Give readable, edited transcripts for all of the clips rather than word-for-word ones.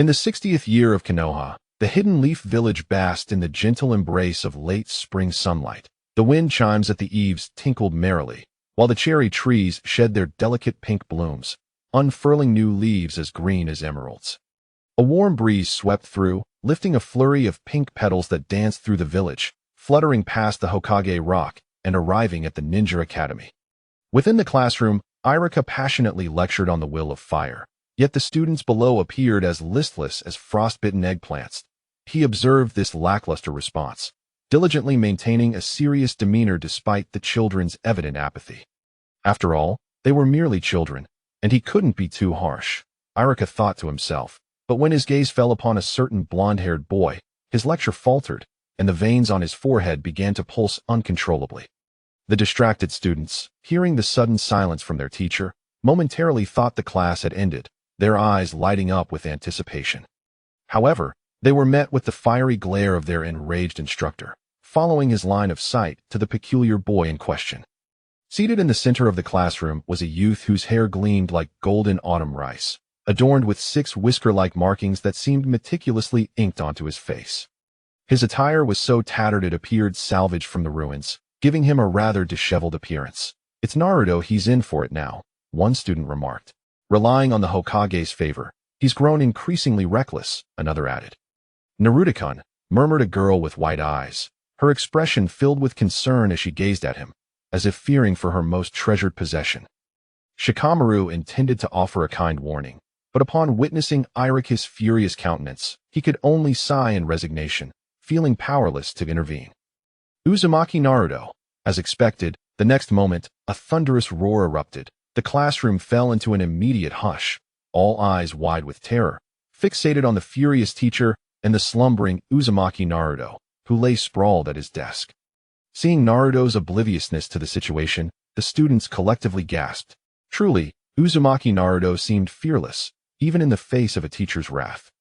In the 60th year of Konoha, the Hidden Leaf Village basked in the gentle embrace of late spring sunlight. The wind chimes at the eaves tinkled merrily, while the cherry trees shed their delicate pink blooms, unfurling new leaves as green as emeralds. A warm breeze swept through, lifting a flurry of pink petals that danced through the village, fluttering past the Hokage rock and arriving at the Ninja Academy. Within the classroom, Irika passionately lectured on the will of fire, yet the students below appeared as listless as frostbitten eggplants. He observed this lackluster response, diligently maintaining a serious demeanor despite the children's evident apathy. After all, they were merely children, and he couldn't be too harsh, Irika thought to himself. But when his gaze fell upon a certain blonde-haired boy, his lecture faltered, and the veins on his forehead began to pulse uncontrollably. The distracted students, hearing the sudden silence from their teacher, momentarily thought the class had ended, their eyes lighting up with anticipation. However, they were met with the fiery glare of their enraged instructor, following his line of sight to the peculiar boy in question. Seated in the center of the classroom was a youth whose hair gleamed like golden autumn rice, adorned with 6 whisker-like markings that seemed meticulously inked onto his face. His attire was so tattered it appeared salvaged from the ruins, giving him a rather disheveled appearance. "It's Naruto, he's in for it now," one student remarked. "Relying on the Hokage's favor, he's grown increasingly reckless," another added. "Naruto-kun," murmured a girl with white eyes, her expression filled with concern as she gazed at him, as if fearing for her most treasured possession. Shikamaru intended to offer a kind warning, but upon witnessing Irika's furious countenance, he could only sigh in resignation, feeling powerless to intervene. Uzumaki Naruto. As expected, the next moment, a thunderous roar erupted. The classroom fell into an immediate hush, all eyes wide with terror, fixated on the furious teacher and the slumbering Uzumaki Naruto, who lay sprawled at his desk. Seeing Naruto's obliviousness to the situation, the students collectively gasped. Truly, Uzumaki Naruto seemed fearless, even in the face of a teacher's wrath.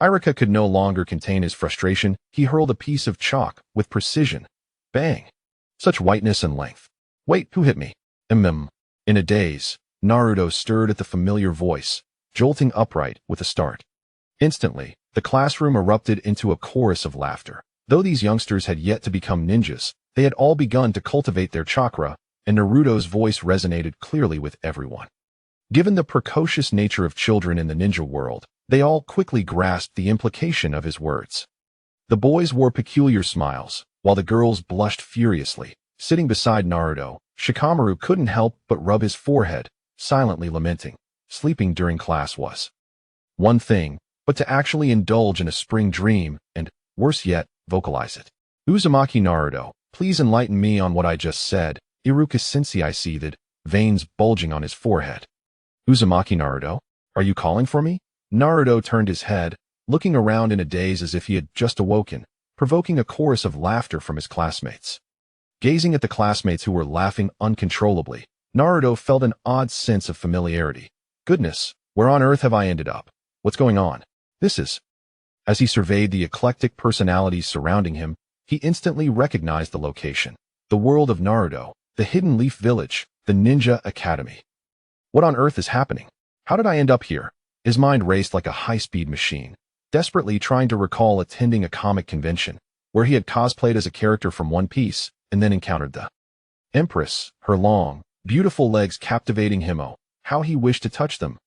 Irika could no longer contain his frustration. He hurled a piece of chalk with precision. Bang! Such whiteness and length. "Wait, who hit me?" In a daze, Naruto stirred at the familiar voice, jolting upright with a start. Instantly, the classroom erupted into a chorus of laughter. Though these youngsters had yet to become ninjas, they had all begun to cultivate their chakra, and Naruto's voice resonated clearly with everyone. Given the precocious nature of children in the ninja world, they all quickly grasped the implication of his words. The boys wore peculiar smiles, while the girls blushed furiously. Sitting beside Naruto, Shikamaru couldn't help but rub his forehead, silently lamenting. Sleeping during class was one thing, but to actually indulge in a spring dream and, worse yet, vocalize it. "Uzumaki Naruto, please enlighten me on what I just said," Iruka Sensei seethed, veins bulging on his forehead. "Uzumaki Naruto, are you calling for me?" Naruto turned his head, looking around in a daze as if he had just awoken, provoking a chorus of laughter from his classmates. Gazing at the classmates who were laughing uncontrollably, Naruto felt an odd sense of familiarity. Goodness, where on earth have I ended up? What's going on? This is... As he surveyed the eclectic personalities surrounding him, he instantly recognized the location. The world of Naruto, the Hidden Leaf Village, the Ninja Academy. What on earth is happening? How did I end up here? His mind raced like a high-speed machine, desperately trying to recall attending a comic convention, where he had cosplayed as a character from One Piece, and then encountered the Empress, her long, beautiful legs captivating him. Oh, how he wished to touch them.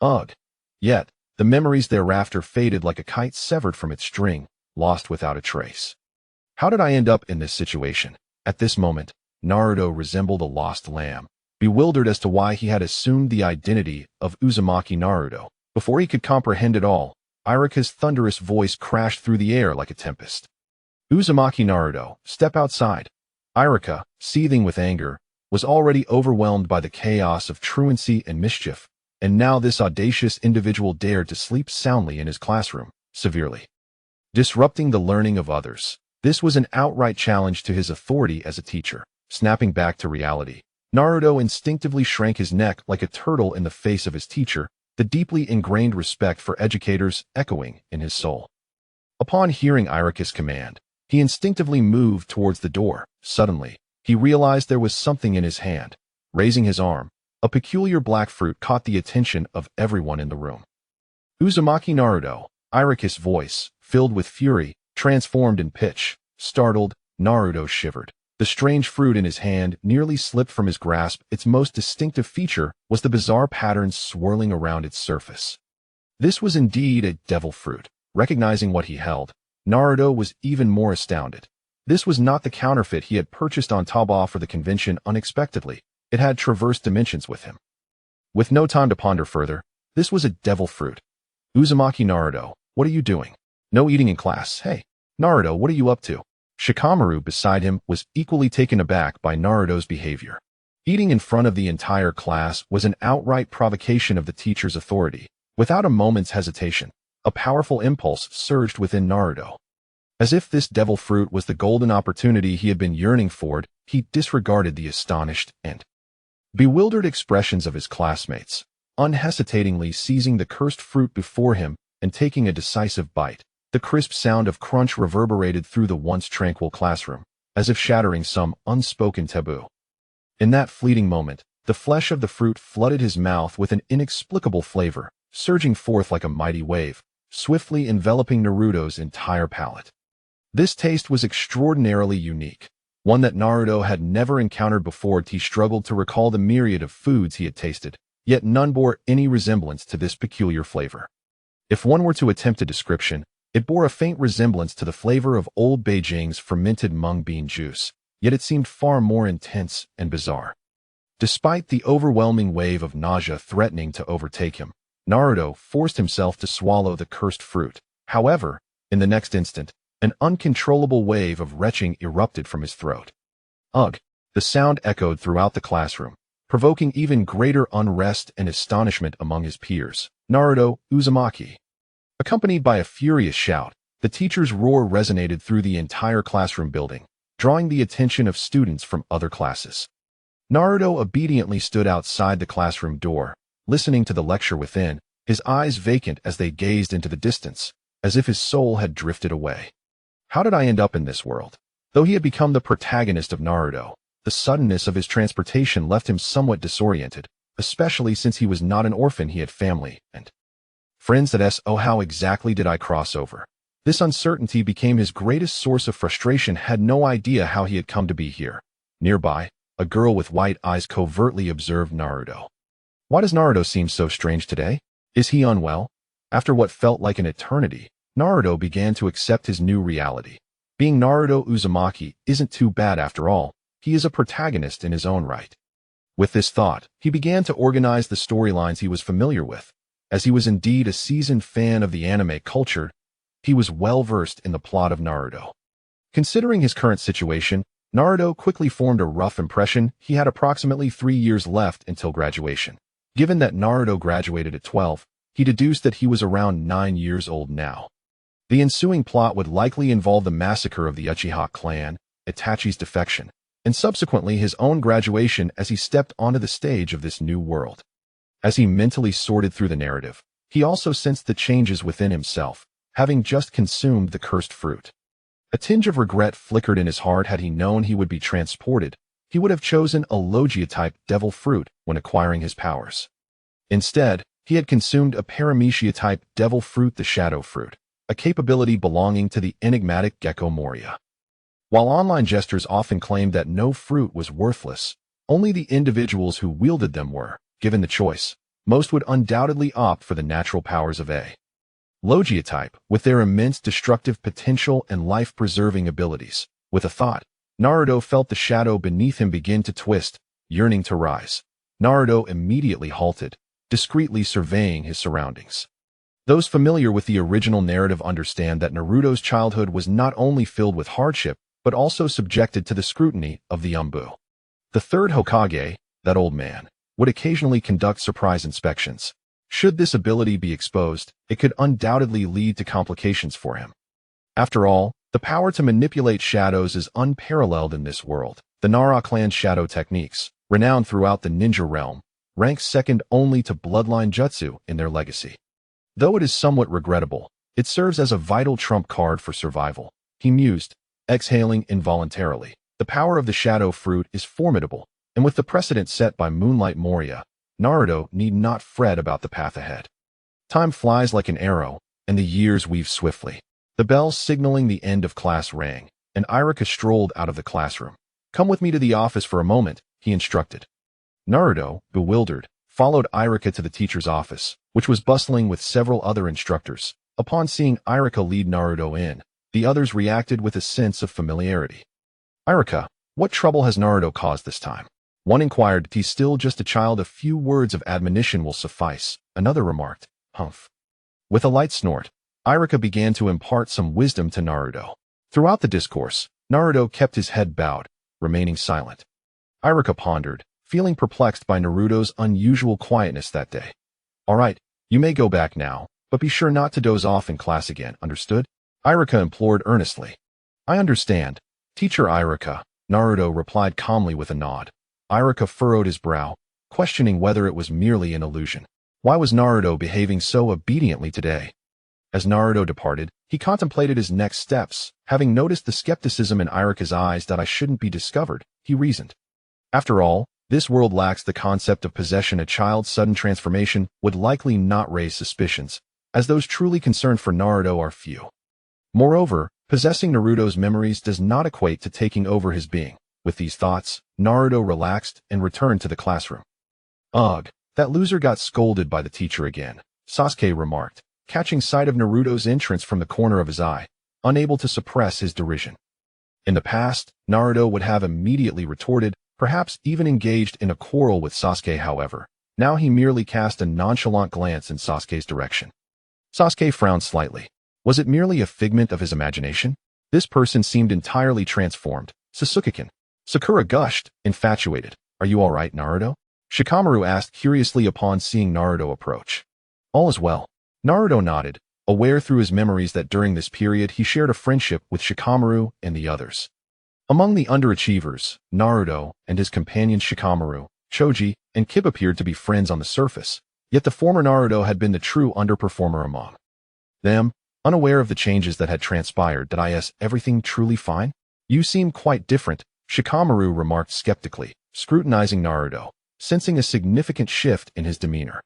Ugh. Yet, the memories thereafter faded like a kite severed from its string, lost without a trace. How did I end up in this situation? At this moment, Naruto resembled a lost lamb, bewildered as to why he had assumed the identity of Uzumaki Naruto. Before he could comprehend it all, Irika's thunderous voice crashed through the air like a tempest. "Uzumaki Naruto, step outside." Irika, seething with anger, was already overwhelmed by the chaos of truancy and mischief, and now this audacious individual dared to sleep soundly in his classroom, severely disrupting the learning of others. This was an outright challenge to his authority as a teacher. Snapping back to reality, Naruto instinctively shrank his neck like a turtle in the face of his teacher, the deeply ingrained respect for educators echoing in his soul. Upon hearing Irika's command, he instinctively moved towards the door. Suddenly, he realized there was something in his hand. Raising his arm, a peculiar black fruit caught the attention of everyone in the room. Uzumaki Naruto, Iraka's voice, filled with fury, transformed in pitch. Startled, Naruto shivered. The strange fruit in his hand nearly slipped from his grasp. Its most distinctive feature was the bizarre patterns swirling around its surface. This was indeed a devil fruit. Recognizing what he held, Naruto was even more astounded. This was not the counterfeit he had purchased on Taobao for the convention unexpectedly. It had traversed dimensions with him. With no time to ponder further, this was a devil fruit. Uzumaki Naruto, what are you doing? No eating in class. Hey, Naruto, what are you up to? Shikamaru beside him was equally taken aback by Naruto's behavior. Eating in front of the entire class was an outright provocation of the teacher's authority. Without a moment's hesitation, a powerful impulse surged within Naruto. As if this devil fruit was the golden opportunity he had been yearning for, he disregarded the astonished and bewildered expressions of his classmates, unhesitatingly seizing the cursed fruit before him and taking a decisive bite. The crisp sound of crunch reverberated through the once tranquil classroom, as if shattering some unspoken taboo. In that fleeting moment, the flesh of the fruit flooded his mouth with an inexplicable flavor, surging forth like a mighty wave, swiftly enveloping Naruto's entire palate. This taste was extraordinarily unique, one that Naruto had never encountered before. He struggled to recall the myriad of foods he had tasted, yet none bore any resemblance to this peculiar flavor. If one were to attempt a description, it bore a faint resemblance to the flavor of old Beijing's fermented mung bean juice, yet it seemed far more intense and bizarre. Despite the overwhelming wave of nausea threatening to overtake him, Naruto forced himself to swallow the cursed fruit. However, in the next instant, an uncontrollable wave of retching erupted from his throat. Ugh! The sound echoed throughout the classroom, provoking even greater unrest and astonishment among his peers. Naruto, Uzumaki. Accompanied by a furious shout, the teacher's roar resonated through the entire classroom building, drawing the attention of students from other classes. Naruto obediently stood outside the classroom door, listening to the lecture within, his eyes vacant as they gazed into the distance, as if his soul had drifted away. How did I end up in this world? Though he had become the protagonist of Naruto, the suddenness of his transportation left him somewhat disoriented, especially since he was not an orphan. He had family and friends that how exactly did I cross over? This uncertainty became his greatest source of frustration. Had no idea how he had come to be here. Nearby, a girl with white eyes covertly observed Naruto. Why does Naruto seem so strange today? Is he unwell? After what felt like an eternity, Naruto began to accept his new reality. Being Naruto Uzumaki isn't too bad after all. He is a protagonist in his own right. With this thought, he began to organize the storylines he was familiar with. As he was indeed a seasoned fan of the anime culture, he was well-versed in the plot of Naruto. Considering his current situation, Naruto quickly formed a rough impression. He had approximately 3 years left until graduation. Given that Naruto graduated at 12, he deduced that he was around 9 years old now. The ensuing plot would likely involve the massacre of the Uchiha clan, Itachi's defection, and subsequently his own graduation as he stepped onto the stage of this new world. As he mentally sorted through the narrative, he also sensed the changes within himself, having just consumed the cursed fruit. A tinge of regret flickered in his heart. Had he known he would be transported, he would have chosen a Logia-type devil fruit when acquiring his powers. Instead, he had consumed a Paramecia-type devil fruit, the shadow fruit, a capability belonging to the enigmatic Gecko Moria. While online jesters often claimed that no fruit was worthless, only the individuals who wielded them were. Given the choice, most would undoubtedly opt for the natural powers of a Logia type, with their immense destructive potential and life-preserving abilities. With a thought, Naruto felt the shadow beneath him begin to twist, yearning to rise. Naruto immediately halted, discreetly surveying his surroundings. Those familiar with the original narrative understand that Naruto's childhood was not only filled with hardship, but also subjected to the scrutiny of the Umbu. The third Hokage, that old man, would occasionally conduct surprise inspections. Should this ability be exposed, it could undoubtedly lead to complications for him. After all, the power to manipulate shadows is unparalleled in this world. The Nara clan's shadow techniques, renowned throughout the ninja realm, rank second only to bloodline jutsu in their legacy. Though it is somewhat regrettable, it serves as a vital trump card for survival. He mused, exhaling involuntarily. The power of the shadow fruit is formidable, and with the precedent set by Moonlight Moria, Naruto need not fret about the path ahead. Time flies like an arrow, and the years weave swiftly. The bell signaling the end of class rang, and Irika strolled out of the classroom. "Come with me to the office for a moment," he instructed. Naruto, bewildered, followed Irika to the teacher's office, which was bustling with several other instructors. Upon seeing Irika lead Naruto in, the others reacted with a sense of familiarity. "Irika, what trouble has Naruto caused this time?" One inquired. "He's still just a child. A few words of admonition will suffice," another remarked. "Humph." With a light snort, Irika began to impart some wisdom to Naruto. Throughout the discourse, Naruto kept his head bowed, remaining silent. Irika pondered, feeling perplexed by Naruto's unusual quietness that day. "All right, you may go back now, but be sure not to doze off in class again, understood?" Irika implored earnestly. "I understand, Teacher Irika," Naruto replied calmly with a nod. Irika furrowed his brow, questioning whether it was merely an illusion. Why was Naruto behaving so obediently today? As Naruto departed, he contemplated his next steps. Having noticed the skepticism in Irika's eyes that I shouldn't be discovered, he reasoned. After all, this world lacks the concept of possession. A child's sudden transformation would likely not raise suspicions, as those truly concerned for Naruto are few. Moreover, possessing Naruto's memories does not equate to taking over his being. With these thoughts, Naruto relaxed and returned to the classroom. "Ugh, that loser got scolded by the teacher again," Sasuke remarked, catching sight of Naruto's entrance from the corner of his eye, unable to suppress his derision. In the past, Naruto would have immediately retorted, perhaps even engaged in a quarrel with Sasuke. However, now he merely cast a nonchalant glance in Sasuke's direction. Sasuke frowned slightly. Was it merely a figment of his imagination? This person seemed entirely transformed. Sasuke-kun. Sakura gushed, infatuated. "Are you all right, Naruto?" Shikamaru asked curiously upon seeing Naruto approach. "All is well." Naruto nodded, aware through his memories that during this period he shared a friendship with Shikamaru and the others. Among the underachievers, Naruto and his companions Shikamaru, Choji, and Kib appeared to be friends on the surface, yet the former Naruto had been the true underperformer among them. Unaware of the changes that had transpired, "Did I ask everything truly fine?" "You seem quite different," Shikamaru remarked skeptically, scrutinizing Naruto, sensing a significant shift in his demeanor.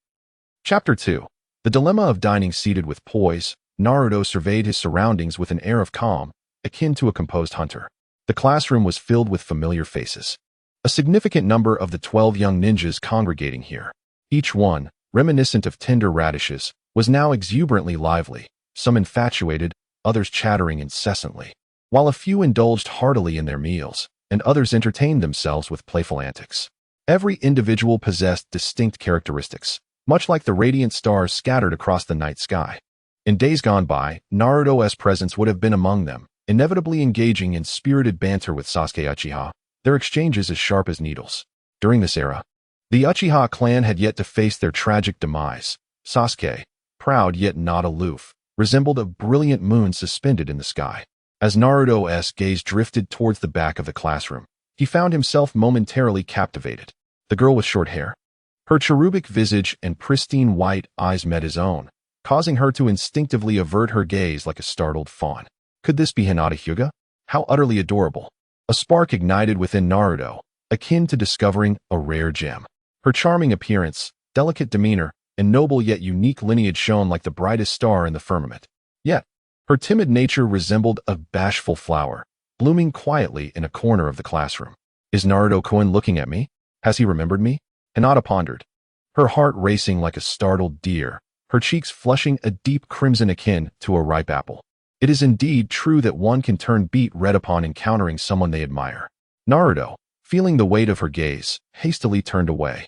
Chapter 2. The Dilemma of Dining. Seated with poise, Naruto surveyed his surroundings with an air of calm, akin to a composed hunter. The classroom was filled with familiar faces. A significant number of the 12 young ninjas congregating here. Each one, reminiscent of tender radishes, was now exuberantly lively, some infatuated, others chattering incessantly, while a few indulged heartily in their meals, and others entertained themselves with playful antics. Every individual possessed distinct characteristics, much like the radiant stars scattered across the night sky. In days gone by, Naruto's presence would have been among them, inevitably engaging in spirited banter with Sasuke Uchiha, their exchanges as sharp as needles. During this era, the Uchiha clan had yet to face their tragic demise. Sasuke, proud yet not aloof, resembled a brilliant moon suspended in the sky. As Naruto's gaze drifted towards the back of the classroom, he found himself momentarily captivated. The girl with short hair. Her cherubic visage and pristine white eyes met his own, causing her to instinctively avert her gaze like a startled fawn. Could this be Hinata Hyuga? How utterly adorable. A spark ignited within Naruto, akin to discovering a rare gem. Her charming appearance, delicate demeanor, and noble yet unique lineage shone like the brightest star in the firmament. Yet, her timid nature resembled a bashful flower, blooming quietly in a corner of the classroom. "Is Naruto-kun looking at me? Has he remembered me?" Hinata pondered, her heart racing like a startled deer, her cheeks flushing a deep crimson akin to a ripe apple. It is indeed true that one can turn beet red upon encountering someone they admire. Naruto, feeling the weight of her gaze, hastily turned away,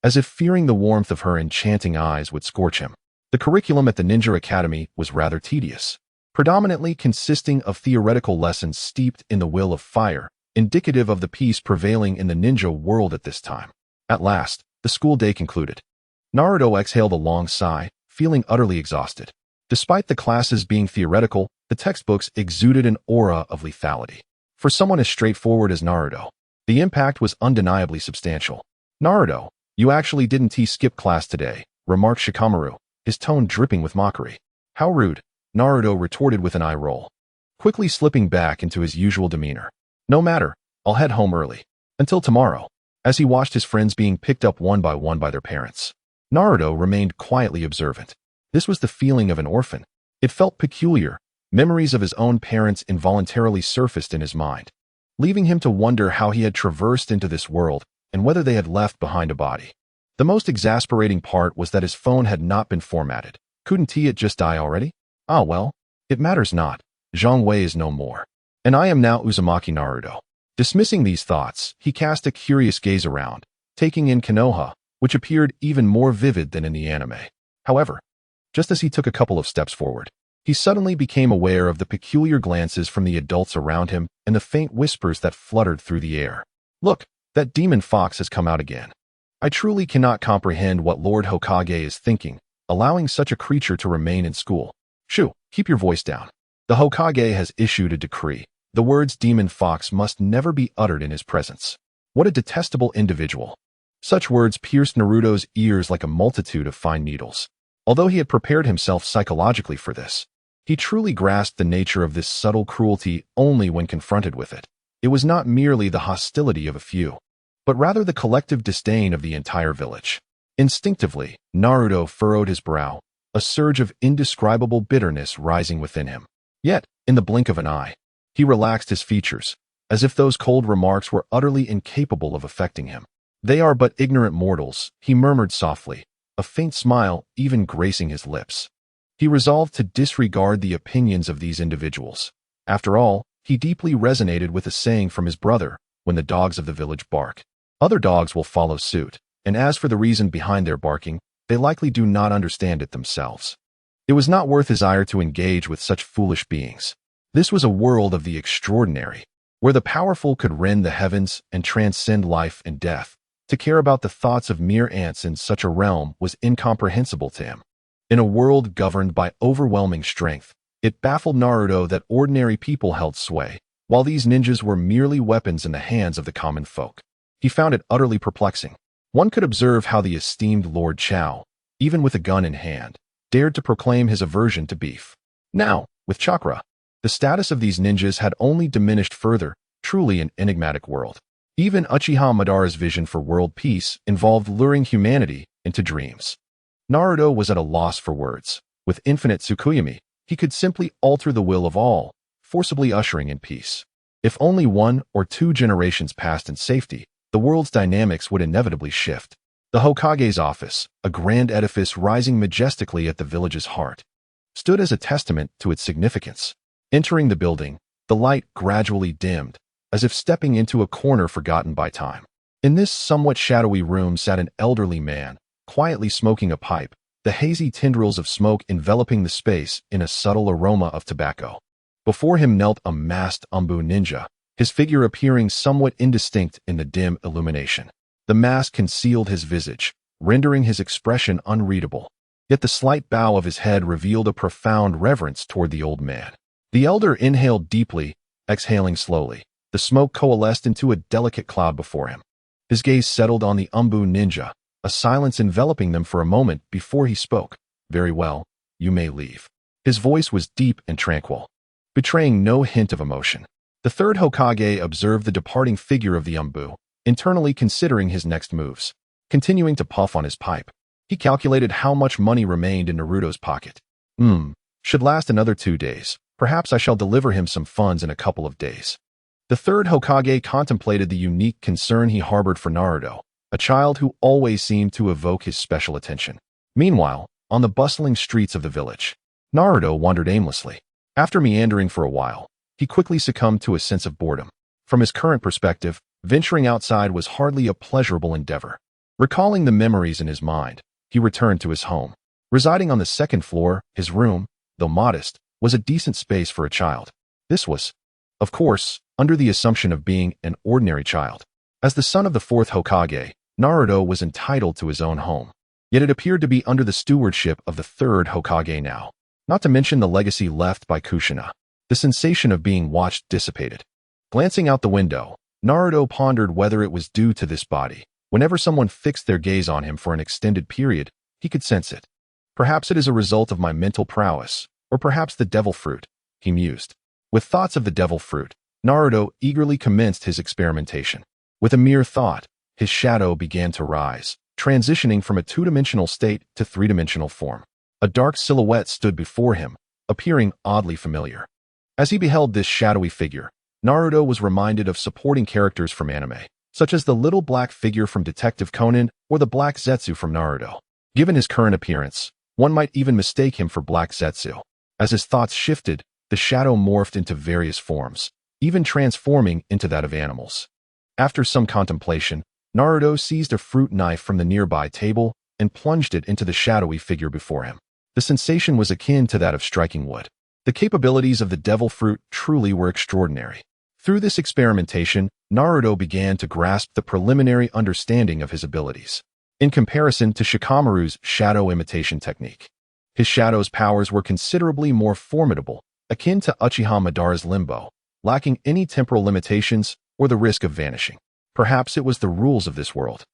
as if fearing the warmth of her enchanting eyes would scorch him. The curriculum at the Ninja Academy was rather tedious, predominantly consisting of theoretical lessons steeped in the will of fire, indicative of the peace prevailing in the ninja world at this time. At last, the school day concluded. Naruto exhaled a long sigh, feeling utterly exhausted. Despite the classes being theoretical, the textbooks exuded an aura of lethality. For someone as straightforward as Naruto, the impact was undeniably substantial. "Naruto, you actually didn't skip class today," remarked Shikamaru, his tone dripping with mockery. "How rude," Naruto retorted with an eye roll, quickly slipping back into his usual demeanor. "No matter, I'll head home early. Until tomorrow." As he watched his friends being picked up one by their parents, Naruto remained quietly observant. This was the feeling of an orphan. It felt peculiar. Memories of his own parents involuntarily surfaced in his mind, leaving him to wonder how he had traversed into this world and whether they had left behind a body. The most exasperating part was that his phone had not been formatted. Couldn't it just die already? Ah well, it matters not. Zhang Wei is no more. And I am now Uzumaki Naruto. Dismissing these thoughts, he cast a curious gaze around, taking in Konoha, which appeared even more vivid than in the anime. However, just as he took a couple of steps forward, he suddenly became aware of the peculiar glances from the adults around him and the faint whispers that fluttered through the air. Look, that demon fox has come out again. I truly cannot comprehend what Lord Hokage is thinking, allowing such a creature to remain in school. Shoo, keep your voice down. The Hokage has issued a decree. The words demon fox must never be uttered in his presence. What a detestable individual. Such words pierced Naruto's ears like a multitude of fine needles. Although he had prepared himself psychologically for this, he truly grasped the nature of this subtle cruelty only when confronted with it. It was not merely the hostility of a few, but rather the collective disdain of the entire village. Instinctively, Naruto furrowed his brow, a surge of indescribable bitterness rising within him. Yet, in the blink of an eye, he relaxed his features, as if those cold remarks were utterly incapable of affecting him. They are but ignorant mortals, he murmured softly, a faint smile even gracing his lips. He resolved to disregard the opinions of these individuals. After all, he deeply resonated with a saying from his brother, when the dogs of the village bark, other dogs will follow suit, and as for the reason behind their barking, they likely do not understand it themselves. It was not worth his ire to engage with such foolish beings. This was a world of the extraordinary, where the powerful could rend the heavens and transcend life and death. To care about the thoughts of mere ants in such a realm was incomprehensible to him. In a world governed by overwhelming strength, it baffled Naruto that ordinary people held sway, while these ninjas were merely weapons in the hands of the common folk. He found it utterly perplexing. One could observe how the esteemed Lord Chao, even with a gun in hand, dared to proclaim his aversion to beef. Now, with chakra, the status of these ninjas had only diminished further, truly an enigmatic world. Even Uchiha Madara's vision for world peace involved luring humanity into dreams. Naruto was at a loss for words. With infinite Tsukuyomi, he could simply alter the will of all, forcibly ushering in peace. If only 1 or 2 generations passed in safety, the world's dynamics would inevitably shift. The Hokage's office, a grand edifice rising majestically at the village's heart, stood as a testament to its significance. Entering the building, the light gradually dimmed, as if stepping into a corner forgotten by time. In this somewhat shadowy room sat an elderly man, quietly smoking a pipe, the hazy tendrils of smoke enveloping the space in a subtle aroma of tobacco. Before him knelt a masked Umbu ninja, his figure appearing somewhat indistinct in the dim illumination. The mask concealed his visage, rendering his expression unreadable. Yet the slight bow of his head revealed a profound reverence toward the old man. The elder inhaled deeply, exhaling slowly. The smoke coalesced into a delicate cloud before him. His gaze settled on the Umbu ninja, a silence enveloping them for a moment before he spoke. Very well, you may leave. His voice was deep and tranquil, betraying no hint of emotion. The third Hokage observed the departing figure of the Umbu, internally considering his next moves. Continuing to puff on his pipe, he calculated how much money remained in Naruto's pocket. Should last another 2 days. Perhaps I shall deliver him some funds in a couple of days. The third Hokage contemplated the unique concern he harbored for Naruto, a child who always seemed to evoke his special attention. Meanwhile, on the bustling streets of the village, Naruto wandered aimlessly. After meandering for a while, he quickly succumbed to a sense of boredom. From his current perspective, venturing outside was hardly a pleasurable endeavor. Recalling the memories in his mind, he returned to his home. Residing on the 2nd floor, his room, though modest, was a decent space for a child. This was, of course, under the assumption of being an ordinary child. As the son of the 4th Hokage, Naruto was entitled to his own home. Yet it appeared to be under the stewardship of the 3rd Hokage now. Not to mention the legacy left by Kushina. The sensation of being watched dissipated. Glancing out the window, Naruto pondered whether it was due to this body. Whenever someone fixed their gaze on him for an extended period, he could sense it. Perhaps it is a result of my mental prowess, or perhaps the devil fruit, he mused. With thoughts of the devil fruit, Naruto eagerly commenced his experimentation. With a mere thought, his shadow began to rise, transitioning from a 2-dimensional state to 3-dimensional form. A dark silhouette stood before him, appearing oddly familiar. As he beheld this shadowy figure, Naruto was reminded of supporting characters from anime, such as the little black figure from Detective Conan or the black Zetsu from Naruto. Given his current appearance, one might even mistake him for Black Zetsu. As his thoughts shifted, the shadow morphed into various forms, even transforming into that of animals. After some contemplation, Naruto seized a fruit knife from the nearby table and plunged it into the shadowy figure before him. The sensation was akin to that of striking wood. The capabilities of the devil fruit truly were extraordinary. Through this experimentation, Naruto began to grasp the preliminary understanding of his abilities. In comparison to Shikamaru's shadow imitation technique, his shadow's powers were considerably more formidable, akin to Uchiha Madara's limbo, lacking any temporal limitations or the risk of vanishing. Perhaps it was the rules of this world.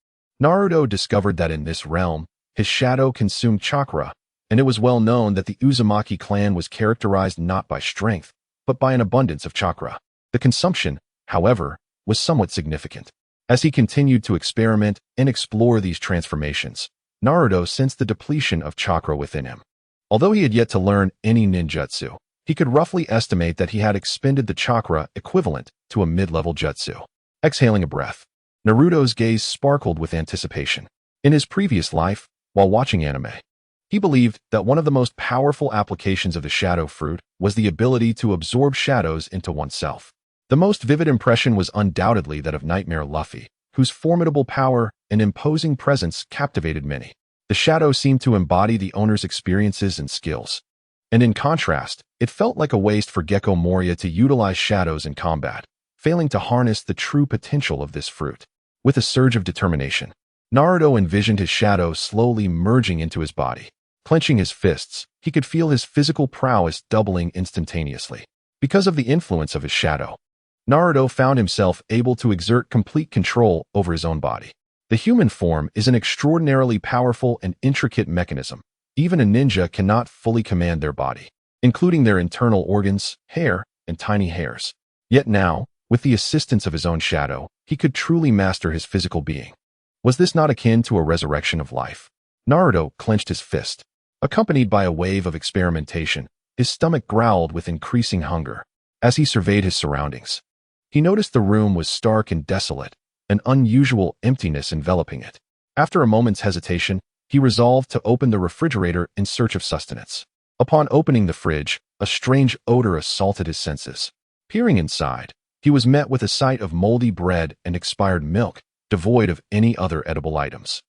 Naruto discovered that in this realm, his shadow consumed chakra, and it was well known that the Uzumaki clan was characterized not by strength, but by an abundance of chakra. The consumption, however, was somewhat significant. As he continued to experiment and explore these transformations, Naruto sensed the depletion of chakra within him. Although he had yet to learn any ninjutsu, he could roughly estimate that he had expended the chakra equivalent to a mid-level jutsu. Exhaling a breath, Naruto's gaze sparkled with anticipation. In his previous life, while watching anime, he believed that one of the most powerful applications of the shadow fruit was the ability to absorb shadows into oneself. The most vivid impression was undoubtedly that of Nightmare Luffy, whose formidable power and imposing presence captivated many. The shadow seemed to embody the owner's experiences and skills. And in contrast, it felt like a waste for Gecko Moria to utilize shadows in combat, failing to harness the true potential of this fruit. With a surge of determination, Naruto envisioned his shadow slowly merging into his body. Clenching his fists, he could feel his physical prowess doubling instantaneously. Because of the influence of his shadow, Naruto found himself able to exert complete control over his own body. The human form is an extraordinarily powerful and intricate mechanism. Even a ninja cannot fully command their body, including their internal organs, hair, and tiny hairs. Yet now, with the assistance of his own shadow, he could truly master his physical being. Was this not akin to a resurrection of life? Naruto clenched his fist. Accompanied by a wave of experimentation, his stomach growled with increasing hunger. As he surveyed his surroundings, he noticed the room was stark and desolate, an unusual emptiness enveloping it. After a moment's hesitation, he resolved to open the refrigerator in search of sustenance. Upon opening the fridge, a strange odor assaulted his senses. Peering inside, he was met with a sight of moldy bread and expired milk, devoid of any other edible items.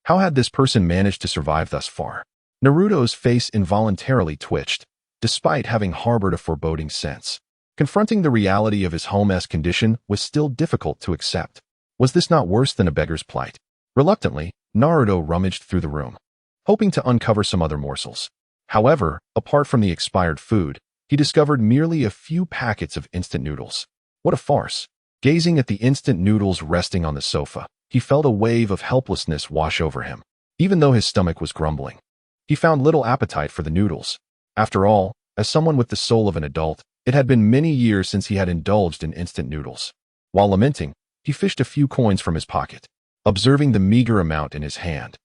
How had this person managed to survive thus far? Naruto's face involuntarily twitched, despite having harbored a foreboding sense. Confronting the reality of his home-esque condition was still difficult to accept. Was this not worse than a beggar's plight? Reluctantly, Naruto rummaged through the room, hoping to uncover some other morsels. However, apart from the expired food, he discovered merely a few packets of instant noodles. What a farce! Gazing at the instant noodles resting on the sofa, he felt a wave of helplessness wash over him. Even though his stomach was grumbling, he found little appetite for the noodles. After all, as someone with the soul of an adult, it had been many years since he had indulged in instant noodles. While lamenting, he fished a few coins from his pocket, observing the meager amount in his hand.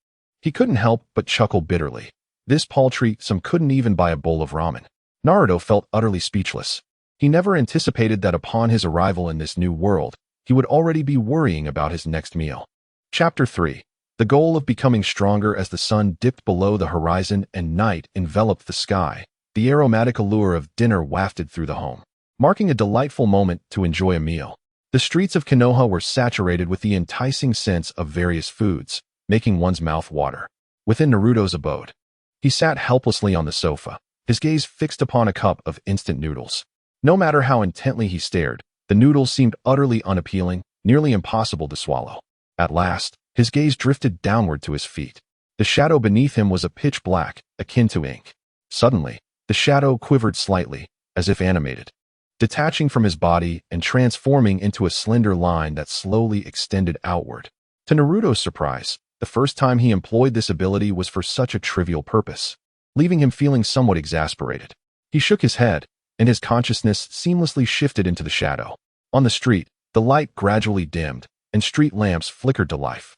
He couldn't help but chuckle bitterly. This paltry sum couldn't even buy a bowl of ramen. Naruto felt utterly speechless. He never anticipated that upon his arrival in this new world, he would already be worrying about his next meal. Chapter 3. The goal of becoming stronger. As the sun dipped below the horizon and night enveloped the sky, the aromatic allure of dinner wafted through the home, marking a delightful moment to enjoy a meal. The streets of Konoha were saturated with the enticing scents of various foods, making one's mouth water. Within Naruto's abode, he sat helplessly on the sofa, his gaze fixed upon a cup of instant noodles. No matter how intently he stared, the noodles seemed utterly unappealing, nearly impossible to swallow. At last, his gaze drifted downward to his feet. The shadow beneath him was a pitch black, akin to ink. Suddenly, the shadow quivered slightly, as if animated, detaching from his body and transforming into a slender line that slowly extended outward. To Naruto's surprise, the first time he employed this ability was for such a trivial purpose, leaving him feeling somewhat exasperated. He shook his head, and his consciousness seamlessly shifted into the shadow. On the street, the light gradually dimmed, and street lamps flickered to life.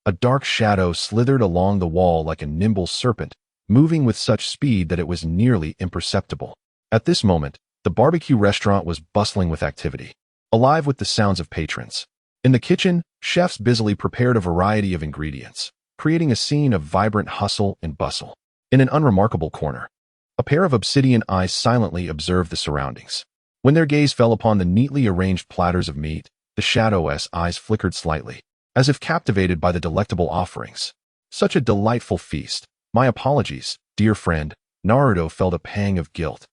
A dark shadow slithered along the wall like a nimble serpent, moving with such speed that it was nearly imperceptible. At this moment, the barbecue restaurant was bustling with activity, alive with the sounds of patrons. In the kitchen, chefs busily prepared a variety of ingredients, creating a scene of vibrant hustle and bustle. In an unremarkable corner, a pair of obsidian eyes silently observed the surroundings. When their gaze fell upon the neatly arranged platters of meat, the shadow's eyes flickered slightly, as if captivated by the delectable offerings. Such a delightful feast. My apologies, dear friend. Naruto felt a pang of guilt,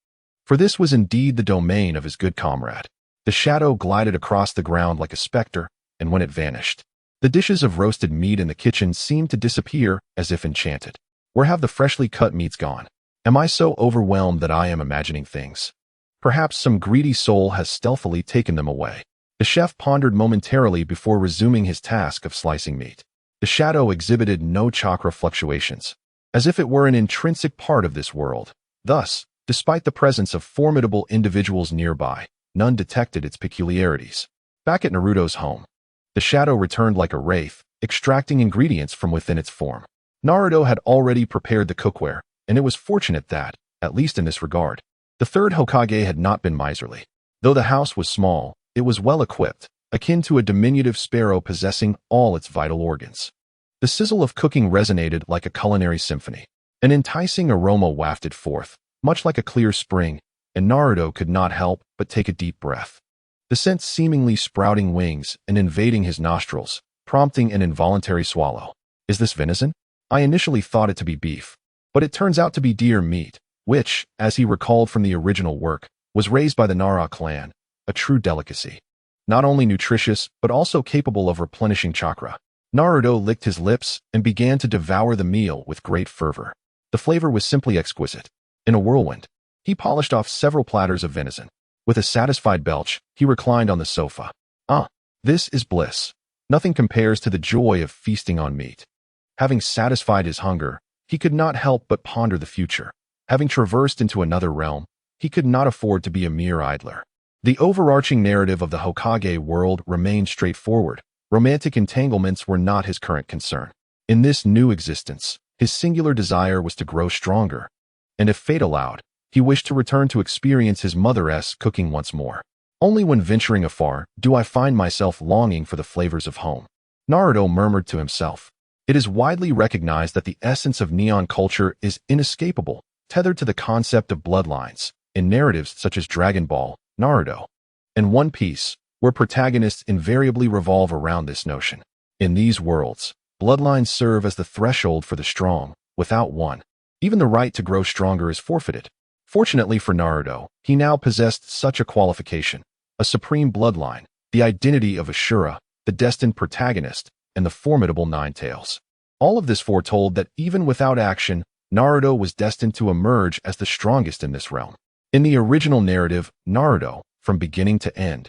for this was indeed the domain of his good comrade. The shadow glided across the ground like a specter, and when it vanished, the dishes of roasted meat in the kitchen seemed to disappear as if enchanted. Where have the freshly cut meats gone? Am I so overwhelmed that I am imagining things? Perhaps some greedy soul has stealthily taken them away. The chef pondered momentarily before resuming his task of slicing meat. The shadow exhibited no chakra fluctuations, as if it were an intrinsic part of this world. Thus, despite the presence of formidable individuals nearby, none detected its peculiarities. Back at Naruto's home, the shadow returned like a wraith, extracting ingredients from within its form. Naruto had already prepared the cookware, and it was fortunate that, at least in this regard, the third Hokage had not been miserly. Though the house was small, it was well equipped, akin to a diminutive sparrow possessing all its vital organs. The sizzle of cooking resonated like a culinary symphony. An enticing aroma wafted forth, much like a clear spring, and Naruto could not help but take a deep breath. The scent seemingly sprouting wings and invading his nostrils, prompting an involuntary swallow. Is this venison? I initially thought it to be beef, but it turns out to be deer meat, which, as he recalled from the original work, was raised by the Nara clan, a true delicacy. Not only nutritious, but also capable of replenishing chakra. Naruto licked his lips and began to devour the meal with great fervor. The flavor was simply exquisite. In a whirlwind, he polished off several platters of venison. With a satisfied belch, he reclined on the sofa. This is bliss. Nothing compares to the joy of feasting on meat. Having satisfied his hunger, he could not help but ponder the future. Having traversed into another realm, he could not afford to be a mere idler. The overarching narrative of the Hokage world remained straightforward. Romantic entanglements were not his current concern. In this new existence, his singular desire was to grow stronger. And if fate allowed, he wished to return to experience his mother's cooking once more. Only when venturing afar do I find myself longing for the flavors of home. Naruto murmured to himself. It is widely recognized that the essence of neon culture is inescapable, tethered to the concept of bloodlines, in narratives such as Dragon Ball, Naruto, and One Piece, where protagonists invariably revolve around this notion. In these worlds, bloodlines serve as the threshold for the strong. Without one, even the right to grow stronger is forfeited. Fortunately for Naruto, he now possessed such a qualification, a supreme bloodline, the identity of Ashura, the destined protagonist, and the formidable Nine Tails. All of this foretold that even without action, Naruto was destined to emerge as the strongest in this realm. In the original narrative, Naruto, from beginning to end,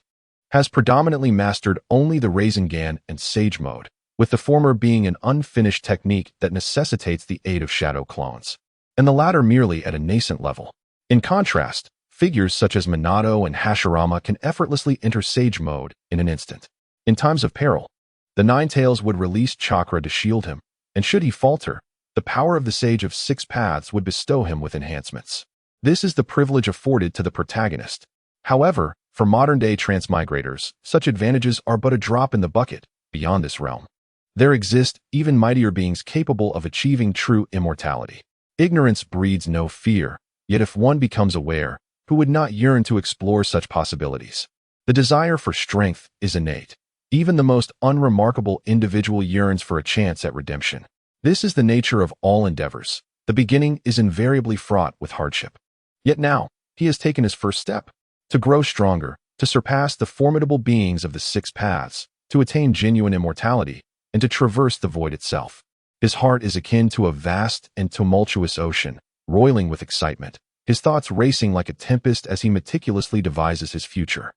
has predominantly mastered only the Rasengan and Sage mode, with the former being an unfinished technique that necessitates the aid of shadow clones, and the latter merely at a nascent level. In contrast, figures such as Minato and Hashirama can effortlessly enter Sage mode in an instant. In times of peril, the Nine Tails would release chakra to shield him, and should he falter, the power of the Sage of Six Paths would bestow him with enhancements. This is the privilege afforded to the protagonist. However, for modern-day transmigrators, such advantages are but a drop in the bucket. Beyond this realm, there exist even mightier beings capable of achieving true immortality. Ignorance breeds no fear, yet if one becomes aware, who would not yearn to explore such possibilities? The desire for strength is innate. Even the most unremarkable individual yearns for a chance at redemption. This is the nature of all endeavors. The beginning is invariably fraught with hardship. Yet now, he has taken his first step. To grow stronger, to surpass the formidable beings of the Six Paths, to attain genuine immortality, and to traverse the void itself. His heart is akin to a vast and tumultuous ocean, roiling with excitement, his thoughts racing like a tempest as he meticulously devises his future.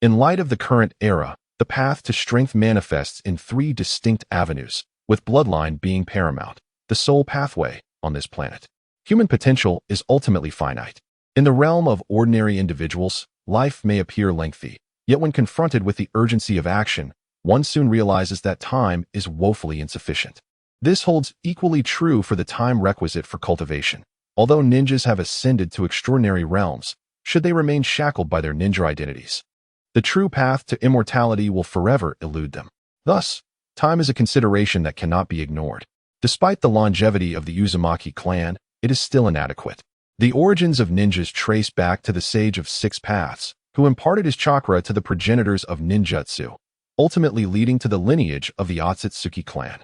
In light of the current era, the path to strength manifests in three distinct avenues, with bloodline being paramount, the sole pathway on this planet. Human potential is ultimately finite. In the realm of ordinary individuals, life may appear lengthy, yet when confronted with the urgency of action, one soon realizes that time is woefully insufficient. This holds equally true for the time requisite for cultivation. Although ninjas have ascended to extraordinary realms, should they remain shackled by their ninja identities, the true path to immortality will forever elude them. Thus, time is a consideration that cannot be ignored. Despite the longevity of the Uzumaki clan, it is still inadequate. The origins of ninjas trace back to the Sage of Six Paths, who imparted his chakra to the progenitors of ninjutsu, ultimately leading to the lineage of the Akatsuki clan.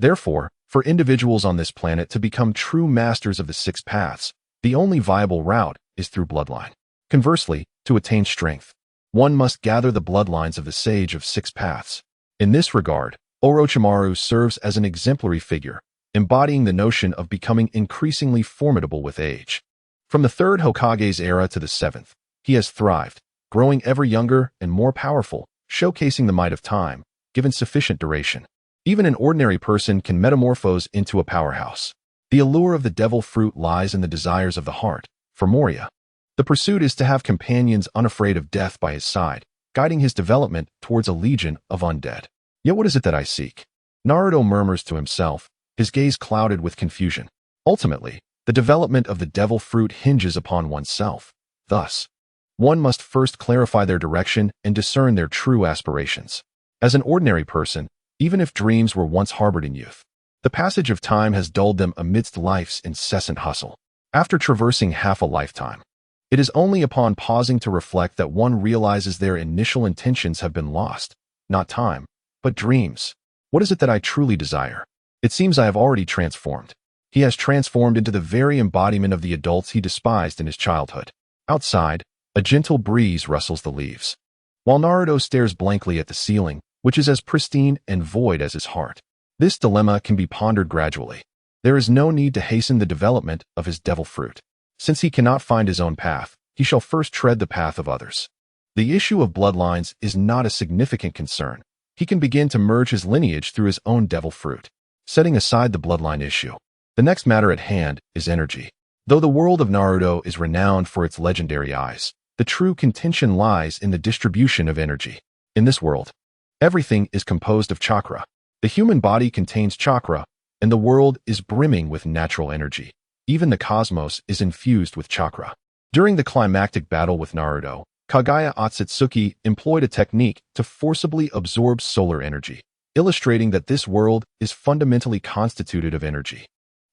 Therefore, for individuals on this planet to become true masters of the Six Paths, the only viable route is through bloodline. Conversely, to attain strength, one must gather the bloodlines of the Sage of Six Paths. In this regard, Orochimaru serves as an exemplary figure, embodying the notion of becoming increasingly formidable with age. From the third Hokage's era to the seventh, he has thrived, growing ever younger and more powerful, showcasing the might of time, given sufficient duration. Even an ordinary person can metamorphose into a powerhouse. The allure of the devil fruit lies in the desires of the heart. For Moria, the pursuit is to have companions unafraid of death by his side, guiding his development towards a legion of undead. Yet what is it that I seek? Naruto murmurs to himself, his gaze clouded with confusion. Ultimately, the development of the devil fruit hinges upon oneself. Thus, one must first clarify their direction and discern their true aspirations. As an ordinary person, even if dreams were once harbored in youth, the passage of time has dulled them amidst life's incessant hustle. After traversing half a lifetime, it is only upon pausing to reflect that one realizes their initial intentions have been lost. Not time, but dreams. What is it that I truly desire? It seems I have already transformed. He has transformed into the very embodiment of the adults he despised in his childhood. Outside, a gentle breeze rustles the leaves, while Naruto stares blankly at the ceiling, which is as pristine and void as his heart. This dilemma can be pondered gradually. There is no need to hasten the development of his devil fruit. Since he cannot find his own path, he shall first tread the path of others. The issue of bloodlines is not a significant concern. He can begin to merge his lineage through his own devil fruit. Setting aside the bloodline issue, the next matter at hand is energy. Though the world of Naruto is renowned for its legendary eyes, the true contention lies in the distribution of energy. In this world, everything is composed of chakra. The human body contains chakra, and the world is brimming with natural energy. Even the cosmos is infused with chakra. During the climactic battle with Naruto, Kagaya Akatsuki employed a technique to forcibly absorb solar energy, illustrating that this world is fundamentally constituted of energy,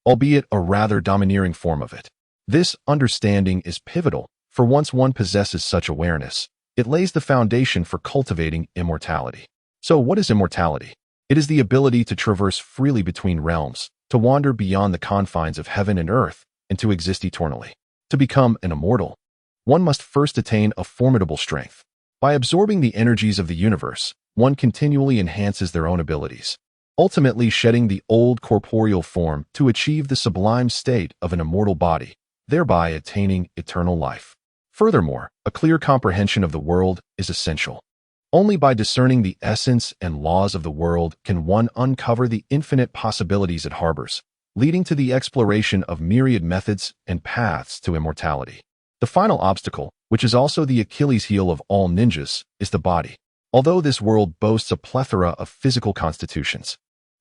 albeit a rather domineering form of it. This understanding is pivotal, for once one possesses such awareness, it lays the foundation for cultivating immortality. So what is immortality? It is the ability to traverse freely between realms, to wander beyond the confines of heaven and earth, and to exist eternally. To become an immortal, one must first attain a formidable strength. By absorbing the energies of the universe, one continually enhances their own abilities, ultimately shedding the old corporeal form to achieve the sublime state of an immortal body, thereby attaining eternal life. Furthermore, a clear comprehension of the world is essential. Only by discerning the essence and laws of the world can one uncover the infinite possibilities it harbors, leading to the exploration of myriad methods and paths to immortality. The final obstacle, which is also the Achilles heel of all ninjas, is the body. Although this world boasts a plethora of physical constitutions,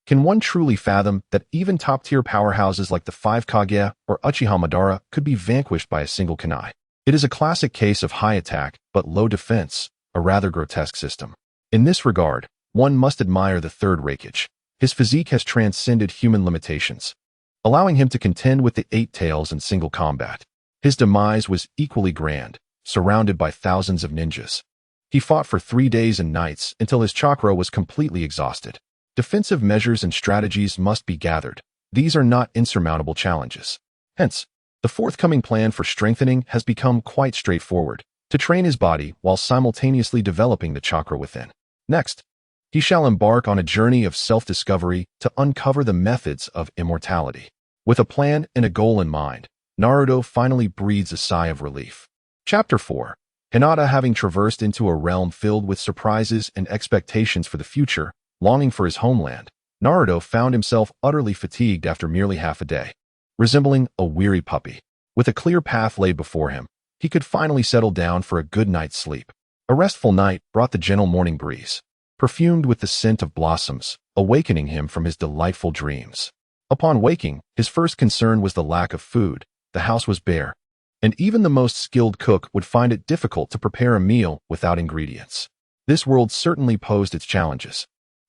can one truly fathom that even top-tier powerhouses like the Five Kage or Uchiha Madara could be vanquished by a single kunai? It is a classic case of high attack but low defense, a rather grotesque system. In this regard, one must admire the third Hokage. His physique has transcended human limitations, allowing him to contend with the Eight Tails in single combat. His demise was equally grand, surrounded by thousands of ninjas. He fought for 3 days and nights until his chakra was completely exhausted. Defensive measures and strategies must be gathered. These are not insurmountable challenges. Hence, the forthcoming plan for strengthening has become quite straightforward: to train his body while simultaneously developing the chakra within. Next, he shall embark on a journey of self-discovery to uncover the methods of immortality. With a plan and a goal in mind, Naruto finally breathes a sigh of relief. Chapter 4. Hinata, having traversed into a realm filled with surprises and expectations for the future, longing for his homeland, Naruto found himself utterly fatigued after merely half a day. Resembling a weary puppy, with a clear path laid before him, he could finally settle down for a good night's sleep. A restful night brought the gentle morning breeze, perfumed with the scent of blossoms, awakening him from his delightful dreams. Upon waking, his first concern was the lack of food. The house was bare, and even the most skilled cook would find it difficult to prepare a meal without ingredients. This world certainly posed its challenges.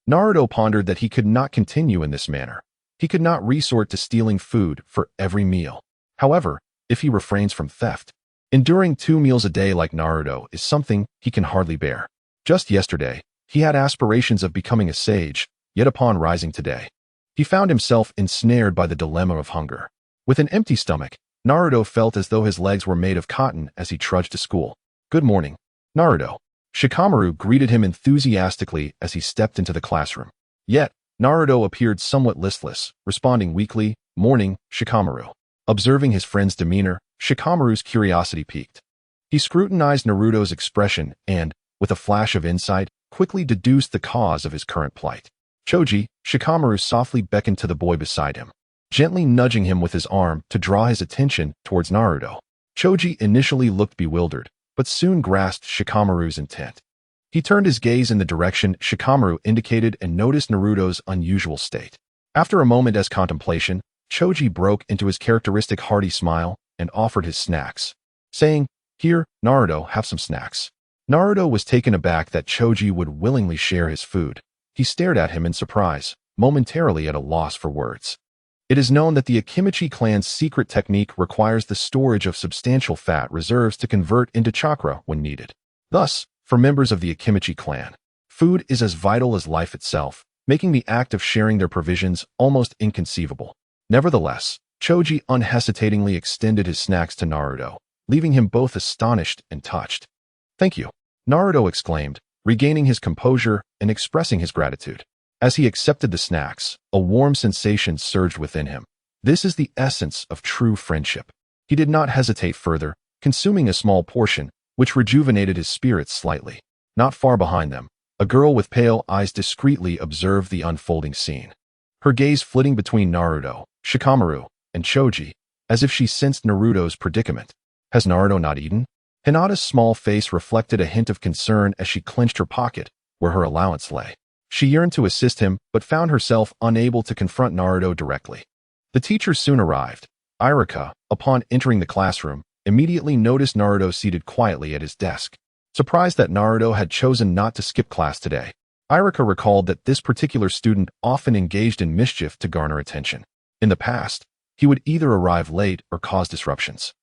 Naruto pondered that he could not continue in this manner. He could not resort to stealing food for every meal. However, if he refrains from theft, enduring 2 meals a day like Naruto is something he can hardly bear. Just yesterday, he had aspirations of becoming a sage, yet upon rising today, he found himself ensnared by the dilemma of hunger. With an empty stomach, Naruto felt as though his legs were made of cotton as he trudged to school. "Good morning, Naruto." Shikamaru greeted him enthusiastically as he stepped into the classroom. Yet, Naruto appeared somewhat listless, responding weakly, "Morning, Shikamaru." Observing his friend's demeanor, Shikamaru's curiosity piqued. He scrutinized Naruto's expression and, with a flash of insight, quickly deduced the cause of his current plight. "Choji," Shikamaru softly beckoned to the boy beside him, gently nudging him with his arm to draw his attention towards Naruto. Choji initially looked bewildered, but soon grasped Shikamaru's intent. He turned his gaze in the direction Shikamaru indicated and noticed Naruto's unusual state. After a moment as contemplation, Choji broke into his characteristic hearty smile and offered his snacks, saying, "Here, Naruto, have some snacks." Naruto was taken aback that Choji would willingly share his food. He stared at him in surprise, momentarily at a loss for words. It is known that the Akimichi clan's secret technique requires the storage of substantial fat reserves to convert into chakra when needed. Thus, for members of the Akimichi clan, food is as vital as life itself, making the act of sharing their provisions almost inconceivable. Nevertheless, Choji unhesitatingly extended his snacks to Naruto, leaving him both astonished and touched. "Thank you," Naruto exclaimed, regaining his composure and expressing his gratitude. As he accepted the snacks, a warm sensation surged within him. This is the essence of true friendship. He did not hesitate further, consuming a small portion, which rejuvenated his spirits slightly. Not far behind them, a girl with pale eyes discreetly observed the unfolding scene. Her gaze flitting between Naruto, Shikamaru, and Choji, as if she sensed Naruto's predicament. "Has Naruto not eaten?" Hinata's small face reflected a hint of concern as she clenched her pocket, where her allowance lay. She yearned to assist him, but found herself unable to confront Naruto directly. The teacher soon arrived. Irika, upon entering the classroom, immediately noticed Naruto seated quietly at his desk. Surprised that Naruto had chosen not to skip class today, Irika recalled that this particular student often engaged in mischief to garner attention. In the past, he would either arrive late or cause disruptions.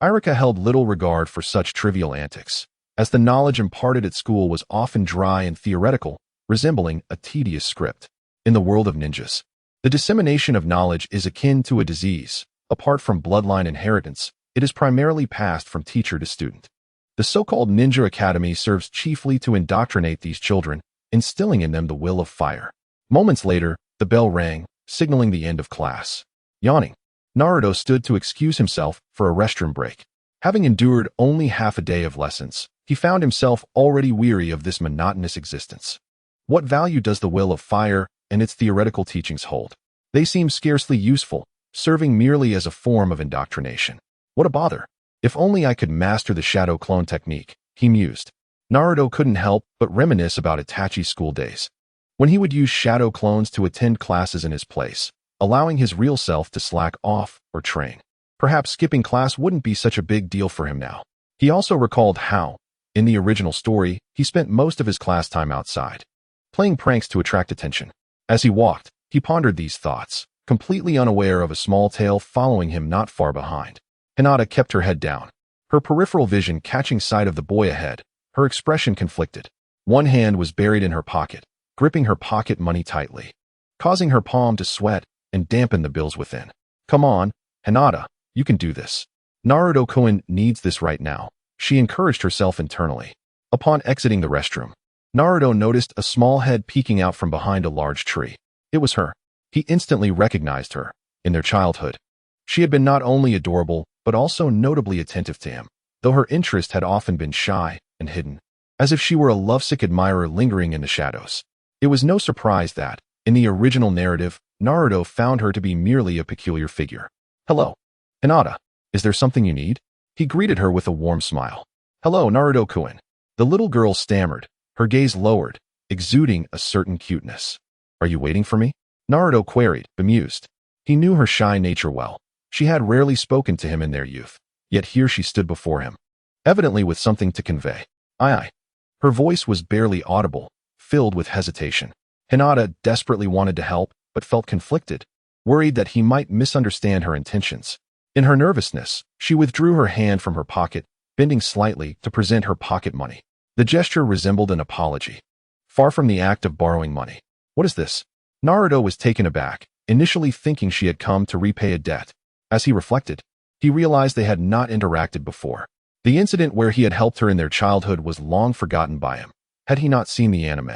Irika held little regard for such trivial antics, as the knowledge imparted at school was often dry and theoretical, resembling a tedious script. In the world of ninjas, the dissemination of knowledge is akin to a disease. Apart from bloodline inheritance, it is primarily passed from teacher to student. The so-called Ninja Academy serves chiefly to indoctrinate these children, instilling in them the will of fire. Moments later, the bell rang, signaling the end of class. Yawning, Naruto stood to excuse himself for a restroom break. Having endured only half a day of lessons, he found himself already weary of this monotonous existence. What value does the will of fire and its theoretical teachings hold? They seem scarcely useful, serving merely as a form of indoctrination. What a bother! If only I could master the shadow clone technique, he mused. Naruto couldn't help but reminisce about Itachi's school days, when he would use shadow clones to attend classes in his place, allowing his real self to slack off or train. Perhaps skipping class wouldn't be such a big deal for him now. He also recalled how, in the original story, he spent most of his class time outside, playing pranks to attract attention. As he walked, he pondered these thoughts, completely unaware of a small tail following him not far behind. Hinata kept her head down, her peripheral vision catching sight of the boy ahead, her expression conflicted. One hand was buried in her pocket, gripping her pocket money tightly, causing her palm to sweat and dampen the bills within. "Come on, Hinata, you can do this. Naruto-kun needs this right now," she encouraged herself internally. Upon exiting the restroom, Naruto noticed a small head peeking out from behind a large tree. It was her. He instantly recognized her. In their childhood, she had been not only adorable, but also notably attentive to him, though her interest had often been shy and hidden, as if she were a lovesick admirer lingering in the shadows. It was no surprise that, in the original narrative, Naruto found her to be merely a peculiar figure. "Hello, Hinata. Is there something you need?" He greeted her with a warm smile. "Hello, Naruto-kun." The little girl stammered, her gaze lowered, exuding a certain cuteness. Are you waiting for me? Naruto queried, bemused. He knew her shy nature well. She had rarely spoken to him in their youth, yet here she stood before him, evidently with something to convey. Aye. Her voice was barely audible, filled with hesitation. Hinata desperately wanted to help, but felt conflicted, worried that he might misunderstand her intentions. In her nervousness, she withdrew her hand from her pocket, bending slightly to present her pocket money. The gesture resembled an apology, far from the act of borrowing money. What is this? Naruto was taken aback, initially thinking she had come to repay a debt. As he reflected, he realized they had not interacted before. The incident where he had helped her in their childhood was long forgotten by him. Had he not seen the anime,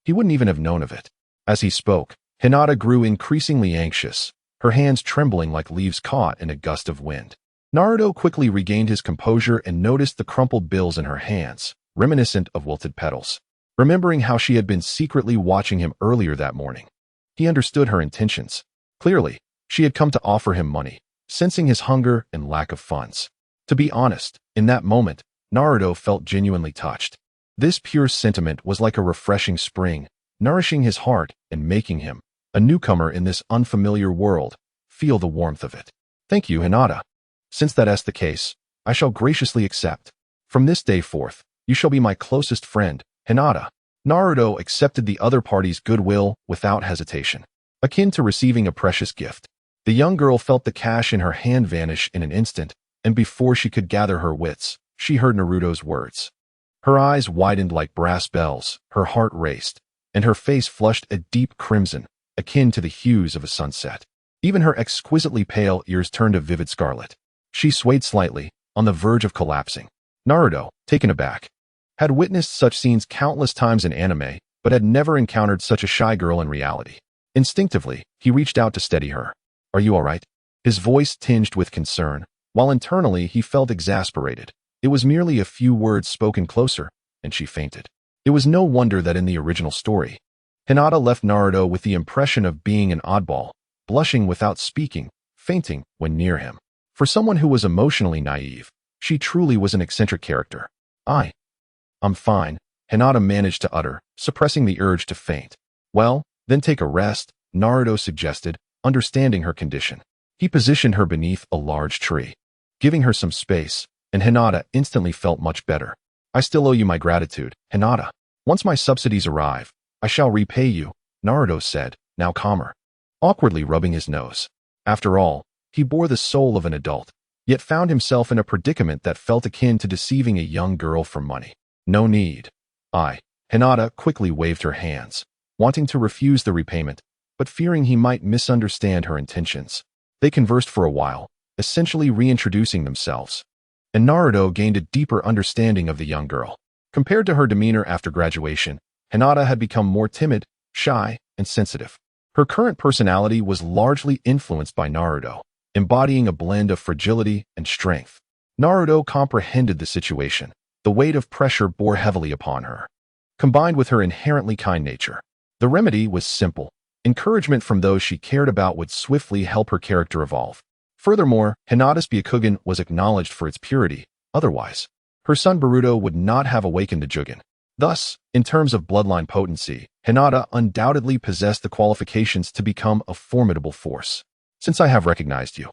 he wouldn't even have known of it. As he spoke, Hinata grew increasingly anxious, her hands trembling like leaves caught in a gust of wind. Naruto quickly regained his composure and noticed the crumpled bills in her hands, reminiscent of wilted petals. Remembering how she had been secretly watching him earlier that morning, he understood her intentions. Clearly, she had come to offer him money, sensing his hunger and lack of funds. To be honest, in that moment, Naruto felt genuinely touched. This pure sentiment was like a refreshing spring, nourishing his heart and making him, a newcomer in this unfamiliar world, feel the warmth of it. Thank you, Hinata. Since that is the case, I shall graciously accept. From this day forth, you shall be my closest friend, Hinata. Naruto accepted the other party's goodwill without hesitation, akin to receiving a precious gift. The young girl felt the cash in her hand vanish in an instant, and before she could gather her wits, she heard Naruto's words. Her eyes widened like brass bells, her heart raced, and her face flushed a deep crimson, akin to the hues of a sunset. Even her exquisitely pale ears turned a vivid scarlet. She swayed slightly, on the verge of collapsing. Naruto, taken aback, had witnessed such scenes countless times in anime, but had never encountered such a shy girl in reality. Instinctively, he reached out to steady her. Are you all right? His voice tinged with concern, while internally he felt exasperated. It was merely a few words spoken closer, and she fainted. It was no wonder that in the original story, Hinata left Naruto with the impression of being an oddball, blushing without speaking, fainting when near him. For someone who was emotionally naive, she truly was an eccentric character. I'm fine, Hinata managed to utter, suppressing the urge to faint. Well, then take a rest, Naruto suggested, understanding her condition. He positioned her beneath a large tree, giving her some space, and Hinata instantly felt much better. I still owe you my gratitude, Hinata. Once my subsidies arrive, I shall repay you, Naruto said, now calmer, awkwardly rubbing his nose. After all, he bore the soul of an adult, yet found himself in a predicament that felt akin to deceiving a young girl for money. No need. Hinata quickly waved her hands, wanting to refuse the repayment, but fearing he might misunderstand her intentions. They conversed for a while, essentially reintroducing themselves, and Naruto gained a deeper understanding of the young girl. Compared to her demeanor after graduation, Hinata had become more timid, shy, and sensitive. Her current personality was largely influenced by Naruto, embodying a blend of fragility and strength. Naruto comprehended the situation. The weight of pressure bore heavily upon her, combined with her inherently kind nature. The remedy was simple. Encouragement from those she cared about would swiftly help her character evolve. Furthermore, Hinata's Byakugan was acknowledged for its purity. Otherwise, her son Boruto would not have awakened the Jugen. Thus, in terms of bloodline potency, Hinata undoubtedly possessed the qualifications to become a formidable force. Since I have recognized you,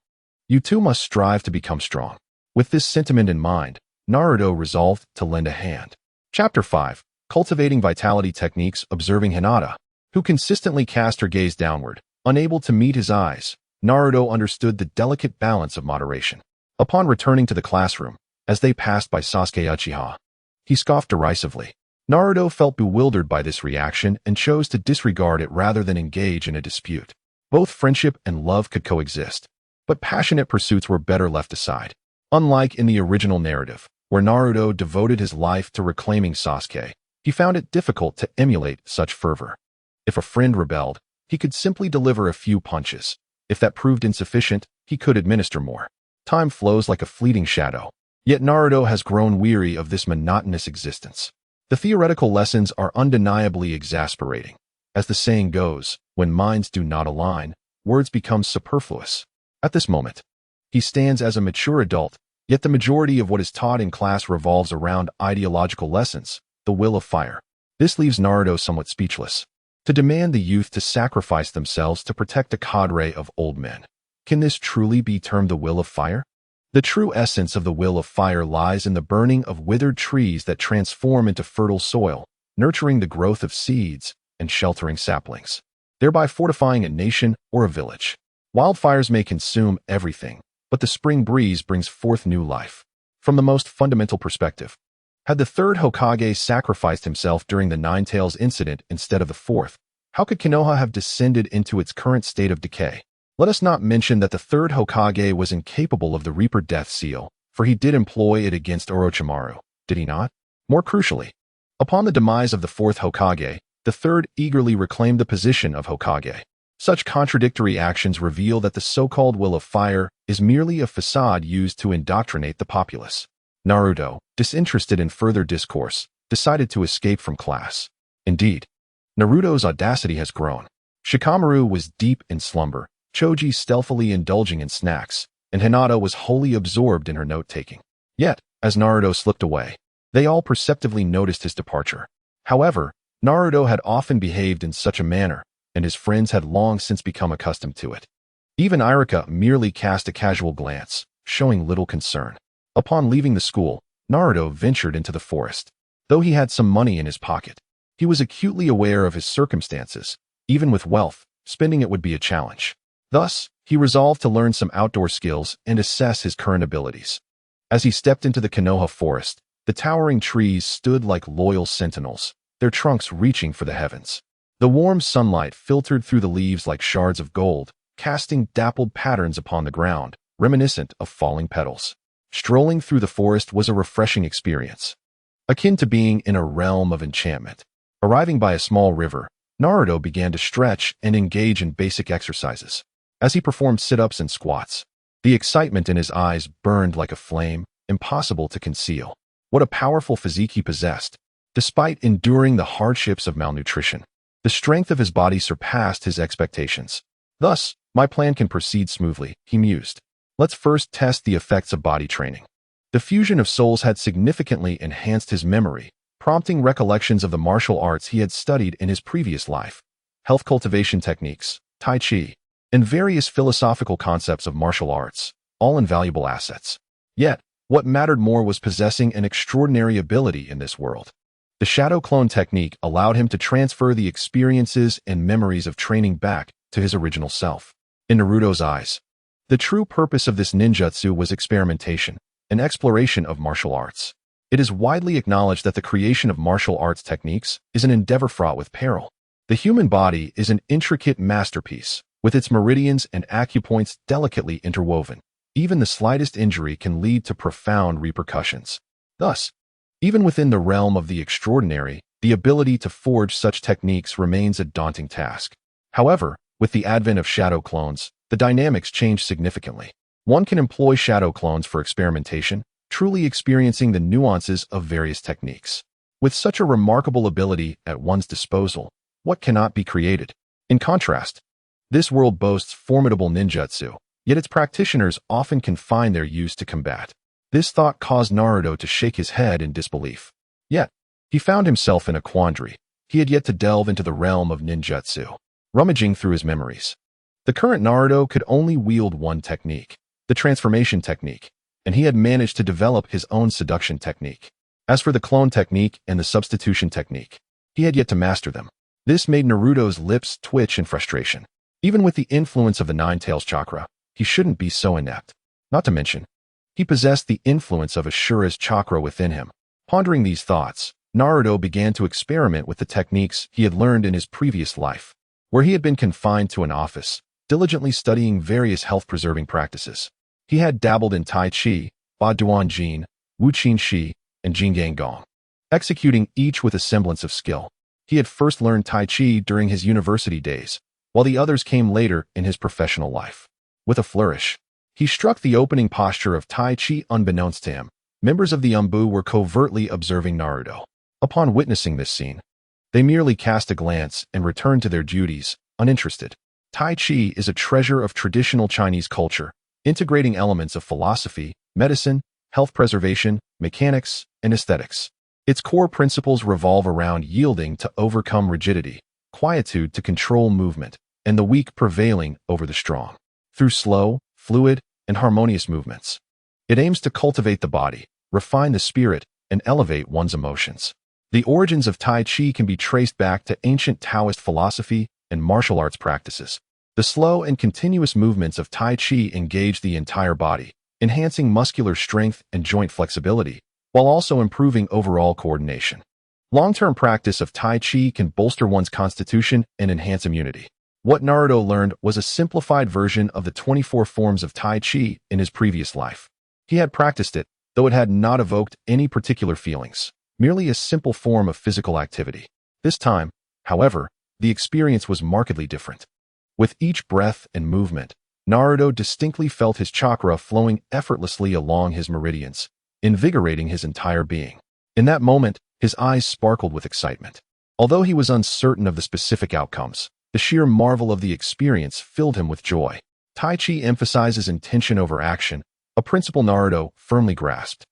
you too must strive to become strong. With this sentiment in mind, Naruto resolved to lend a hand. Chapter 5. Cultivating Vitality Techniques. Observing Hinata, who consistently cast her gaze downward, unable to meet his eyes, Naruto understood the delicate balance of moderation. Upon returning to the classroom, as they passed by Sasuke Uchiha, he scoffed derisively. Naruto felt bewildered by this reaction and chose to disregard it rather than engage in a dispute. Both friendship and love could coexist, but passionate pursuits were better left aside. Unlike in the original narrative, where Naruto devoted his life to reclaiming Sasuke, he found it difficult to emulate such fervor. If a friend rebelled, he could simply deliver a few punches. If that proved insufficient, he could administer more. Time flows like a fleeting shadow, yet Naruto has grown weary of this monotonous existence. The theoretical lessons are undeniably exasperating. As the saying goes, when minds do not align, words become superfluous. At this moment, he stands as a mature adult, yet the majority of what is taught in class revolves around ideological lessons, the will of fire. This leaves Naruto somewhat speechless. to demand the youth to sacrifice themselves to protect a cadre of old men. Can this truly be termed the will of fire? The true essence of the will of fire lies in the burning of withered trees that transform into fertile soil, nurturing the growth of seeds and sheltering saplings, thereby fortifying a nation or a village. Wildfires may consume everything, but the spring breeze brings forth new life. From the most fundamental perspective, had the third Hokage sacrificed himself during the Nine-Tails incident instead of the fourth, how could Konoha have descended into its current state of decay? Let us not mention that the third Hokage was incapable of the Reaper Death Seal, for he did employ it against Orochimaru, did he not? More crucially, upon the demise of the fourth Hokage, the third eagerly reclaimed the position of Hokage. Such contradictory actions reveal that the so-called will of fire is merely a facade used to indoctrinate the populace. Naruto, disinterested in further discourse, decided to escape from class. Indeed, Naruto's audacity has grown. Shikamaru was deep in slumber, Choji stealthily indulging in snacks, and Hinata was wholly absorbed in her note-taking. Yet, as Naruto slipped away, they all perceptively noticed his departure. However, Naruto had often behaved in such a manner, and his friends had long since become accustomed to it. Even Irika merely cast a casual glance, showing little concern. Upon leaving the school, Naruto ventured into the forest. Though he had some money in his pocket, he was acutely aware of his circumstances. Even with wealth, spending it would be a challenge. Thus, he resolved to learn some outdoor skills and assess his current abilities. As he stepped into the Konoha forest, the towering trees stood like loyal sentinels, their trunks reaching for the heavens. The warm sunlight filtered through the leaves like shards of gold, casting dappled patterns upon the ground, reminiscent of falling petals. Strolling through the forest was a refreshing experience, akin to being in a realm of enchantment. Arriving by a small river, Naruto began to stretch and engage in basic exercises. As he performed sit-ups and squats, the excitement in his eyes burned like a flame, impossible to conceal. What a powerful physique he possessed. Despite enduring the hardships of malnutrition, the strength of his body surpassed his expectations. Thus, my plan can proceed smoothly, he mused. Let's first test the effects of body training. The fusion of souls had significantly enhanced his memory, prompting recollections of the martial arts he had studied in his previous life, health cultivation techniques, Tai Chi, and various philosophical concepts of martial arts, all invaluable assets. Yet, what mattered more was possessing an extraordinary ability in this world. The shadow clone technique allowed him to transfer the experiences and memories of training back to his original self. In Naruto's eyes, the true purpose of this ninjutsu was experimentation, an exploration of martial arts. It is widely acknowledged that the creation of martial arts techniques is an endeavor fraught with peril. The human body is an intricate masterpiece, with its meridians and acupoints delicately interwoven. Even the slightest injury can lead to profound repercussions. Thus, even within the realm of the extraordinary, the ability to forge such techniques remains a daunting task. However, with the advent of shadow clones, the dynamics change significantly. One can employ shadow clones for experimentation, truly experiencing the nuances of various techniques. With such a remarkable ability at one's disposal, what cannot be created? In contrast, this world boasts formidable ninjutsu, yet its practitioners often confine their use to combat. This thought caused Naruto to shake his head in disbelief. Yet, he found himself in a quandary. He had yet to delve into the realm of ninjutsu. Rummaging through his memories, the current Naruto could only wield one technique, the transformation technique, and he had managed to develop his own seduction technique. As for the clone technique and the substitution technique, he had yet to master them. This made Naruto's lips twitch in frustration. Even with the influence of the Nine-Tails chakra, he shouldn't be so inept. Not to mention, he possessed the influence of Ashura's chakra within him. Pondering these thoughts, Naruto began to experiment with the techniques he had learned in his previous life, where he had been confined to an office, diligently studying various health-preserving practices. He had dabbled in Tai Chi, Ba Duan Jin, Wu Qin Shi, and Jingang Gong, executing each with a semblance of skill. He had first learned Tai Chi during his university days, while the others came later in his professional life. With a flourish, he struck the opening posture of Tai Chi unbeknownst to him. Members of the Umbu were covertly observing Naruto. Upon witnessing this scene, they merely cast a glance and returned to their duties, uninterested. Tai Chi is a treasure of traditional Chinese culture, integrating elements of philosophy, medicine, health preservation, mechanics, and aesthetics. Its core principles revolve around yielding to overcome rigidity, quietude to control movement, and the weak prevailing over the strong. Through slow, fluid, and harmonious movements, it aims to cultivate the body, refine the spirit, and elevate one's emotions. The origins of Tai Chi can be traced back to ancient Taoist philosophy and martial arts practices. The slow and continuous movements of Tai Chi engage the entire body, enhancing muscular strength and joint flexibility, while also improving overall coordination. Long-term practice of Tai Chi can bolster one's constitution and enhance immunity. What Naruto learned was a simplified version of the 24 forms of Tai Chi in his previous life. He had practiced it, though it had not evoked any particular feelings, merely a simple form of physical activity. This time, however, the experience was markedly different. With each breath and movement, Naruto distinctly felt his chakra flowing effortlessly along his meridians, invigorating his entire being. In that moment, his eyes sparkled with excitement. Although he was uncertain of the specific outcomes, the sheer marvel of the experience filled him with joy. Tai Chi emphasizes intention over action, a principle Naruto firmly grasped.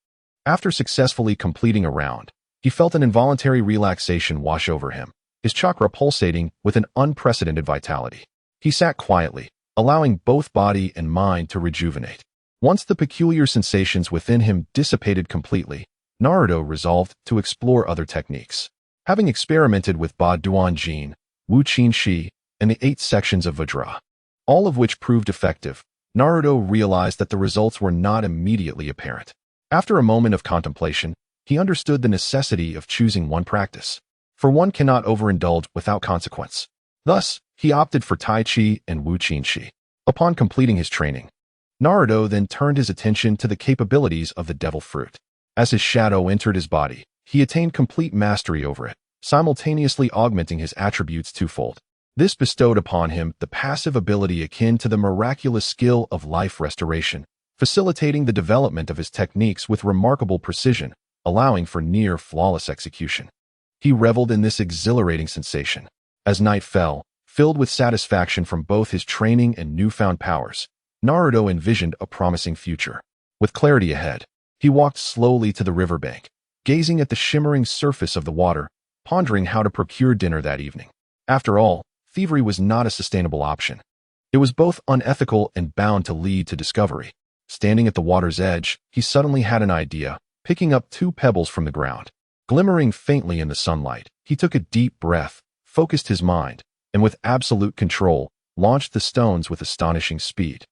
After successfully completing a round, he felt an involuntary relaxation wash over him, his chakra pulsating with an unprecedented vitality. He sat quietly, allowing both body and mind to rejuvenate. Once the peculiar sensations within him dissipated completely, Naruto resolved to explore other techniques. Having experimented with Ba Duan Jin, Wu Qin Shi, and the 8 sections of Vajra, all of which proved effective, Naruto realized that the results were not immediately apparent. After a moment of contemplation, he understood the necessity of choosing one practice, for one cannot overindulge without consequence. Thus, he opted for Tai Chi and Wu Qin Shi. Upon completing his training, Naruto then turned his attention to the capabilities of the devil fruit. As his shadow entered his body, he attained complete mastery over it, simultaneously augmenting his attributes twofold. This bestowed upon him the passive ability akin to the miraculous skill of life restoration, facilitating the development of his techniques with remarkable precision, allowing for near-flawless execution. He reveled in this exhilarating sensation. As night fell, filled with satisfaction from both his training and newfound powers, Naruto envisioned a promising future. With clarity ahead, he walked slowly to the riverbank, gazing at the shimmering surface of the water, pondering how to procure dinner that evening. After all, thievery was not a sustainable option. It was both unethical and bound to lead to discovery. Standing at the water's edge, he suddenly had an idea, picking up 2 pebbles from the ground. Glimmering faintly in the sunlight, he took a deep breath, focused his mind, and with absolute control, launched the stones with astonishing speed.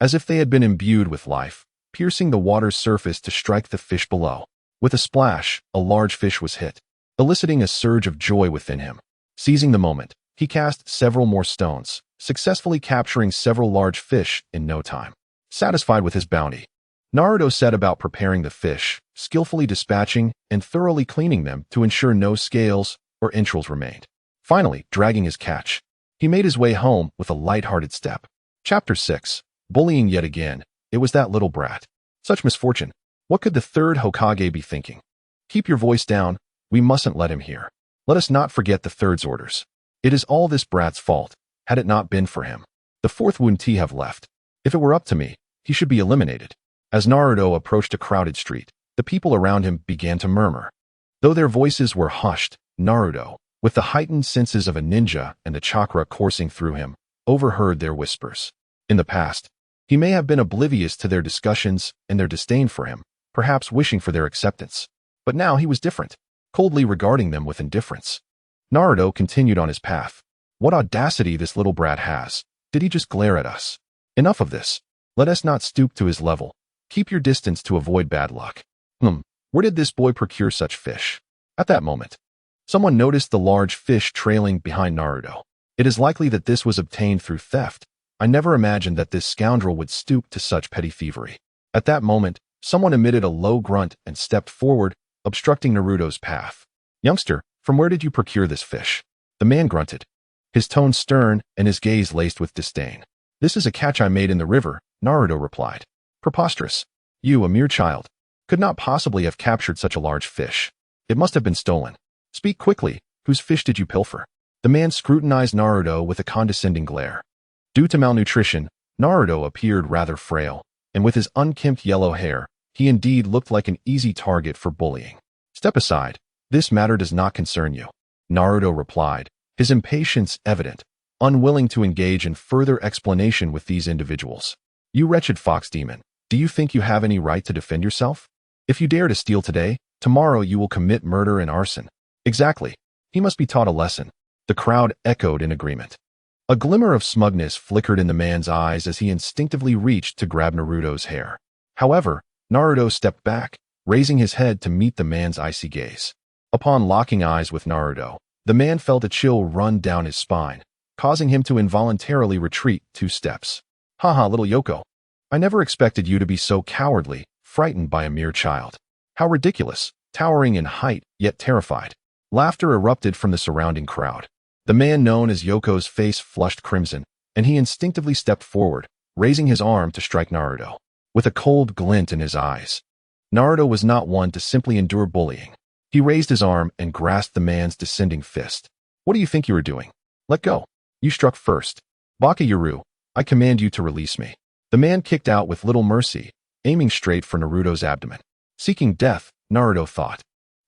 As if they had been imbued with life, piercing the water's surface to strike the fish below. With a splash, a large fish was hit, eliciting a surge of joy within him. Seizing the moment, he cast several more stones, successfully capturing several large fish in no time. Satisfied with his bounty, Naruto set about preparing the fish, skillfully dispatching and thoroughly cleaning them to ensure no scales or entrails remained. Finally, dragging his catch, he made his way home with a light-hearted step. Chapter 6. Bullying yet again. It was that little brat. Such misfortune. What could the 3rd Hokage be thinking? Keep your voice down. We mustn't let him hear. Let us not forget the 3rd's orders. It is all this brat's fault. Had it not been for him, the 4th wouldn't have left. If it were up to me, he should be eliminated. As Naruto approached a crowded street, the people around him began to murmur. Though their voices were hushed, Naruto, with the heightened senses of a ninja and the chakra coursing through him, overheard their whispers. In the past, he may have been oblivious to their discussions and their disdain for him, perhaps wishing for their acceptance. But now he was different, coldly regarding them with indifference. Naruto continued on his path. What audacity this little brat has. Did he just glare at us? Enough of this. Let us not stoop to his level. Keep your distance to avoid bad luck. Where did this boy procure such fish? At that moment, someone noticed the large fish trailing behind Naruto. It is likely that this was obtained through theft. I never imagined that this scoundrel would stoop to such petty thievery. At that moment, someone emitted a low grunt and stepped forward, obstructing Naruto's path. Youngster, from where did you procure this fish? The man grunted, his tone stern and his gaze laced with disdain. This is a catch I made in the river, Naruto replied. Preposterous. You, a mere child, could not possibly have captured such a large fish. It must have been stolen. Speak quickly, whose fish did you pilfer? The man scrutinized Naruto with a condescending glare. Due to malnutrition, Naruto appeared rather frail, and with his unkempt yellow hair, he indeed looked like an easy target for bullying. Step aside, this matter does not concern you, Naruto replied, his impatience evident, unwilling to engage in further explanation with these individuals. You wretched fox demon, do you think you have any right to defend yourself? If you dare to steal today, tomorrow you will commit murder and arson. Exactly. He must be taught a lesson. The crowd echoed in agreement. A glimmer of smugness flickered in the man's eyes as he instinctively reached to grab Naruto's hair. However, Naruto stepped back, raising his head to meet the man's icy gaze. Upon locking eyes with Naruto, the man felt a chill run down his spine, causing him to involuntarily retreat 2 steps. Haha, little Yoko. I never expected you to be so cowardly, frightened by a mere child. How ridiculous, towering in height, yet terrified. Laughter erupted from the surrounding crowd. The man known as Yoko's face flushed crimson, and he instinctively stepped forward, raising his arm to strike Naruto. With a cold glint in his eyes, Naruto was not one to simply endure bullying. He raised his arm and grasped the man's descending fist. What do you think you are doing? Let go. You struck first. Baka-Yuru, I command you to release me. The man kicked out with little mercy, aiming straight for Naruto's abdomen. Seeking death, Naruto thought.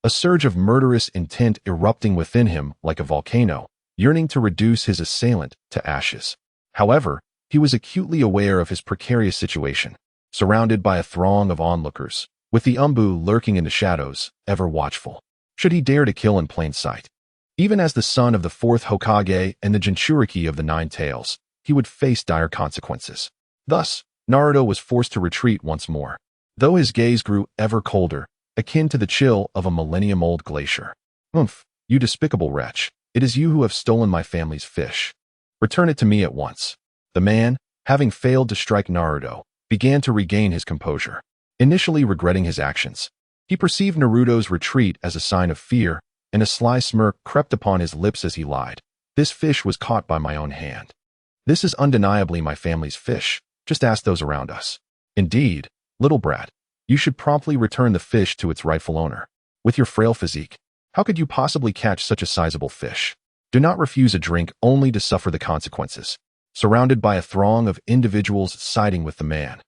A surge of murderous intent erupting within him like a volcano, yearning to reduce his assailant to ashes. However, he was acutely aware of his precarious situation, surrounded by a throng of onlookers, with the Umbu lurking in the shadows, ever watchful. Should he dare to kill in plain sight? Even as the son of the 4th Hokage and the Jinchuriki of the 9 Tails, he would face dire consequences. Thus, Naruto was forced to retreat once more, though his gaze grew ever colder, akin to the chill of a millennium-old glacier. Umph, you despicable wretch, it is you who have stolen my family's fish. Return it to me at once. The man, having failed to strike Naruto, began to regain his composure, initially regretting his actions. He perceived Naruto's retreat as a sign of fear, and a sly smirk crept upon his lips as he lied. This fish was caught by my own hand. This is undeniably my family's fish. Just ask those around us. Indeed, little brat, you should promptly return the fish to its rightful owner. With your frail physique, how could you possibly catch such a sizable fish? Do not refuse a drink only to suffer the consequences. Surrounded by a throng of individuals siding with the man,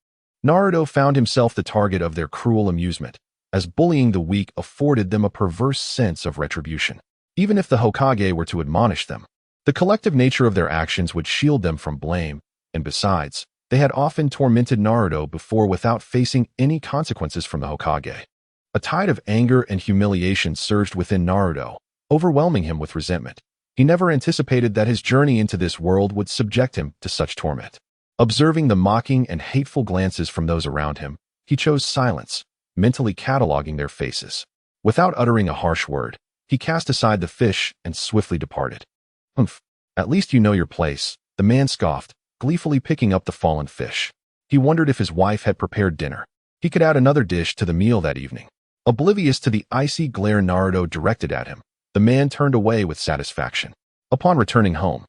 Naruto found himself the target of their cruel amusement, as bullying the weak afforded them a perverse sense of retribution. Even if the Hokage were to admonish them, the collective nature of their actions would shield them from blame, and besides, they had often tormented Naruto before without facing any consequences from the Hokage. A tide of anger and humiliation surged within Naruto, overwhelming him with resentment. He never anticipated that his journey into this world would subject him to such torment. Observing the mocking and hateful glances from those around him, he chose silence, mentally cataloging their faces. Without uttering a harsh word, he cast aside the fish and swiftly departed. Humph, at least you know your place, the man scoffed, gleefully picking up the fallen fish. He wondered if his wife had prepared dinner. He could add another dish to the meal that evening. Oblivious to the icy glare Naruto directed at him, the man turned away with satisfaction. Upon returning home,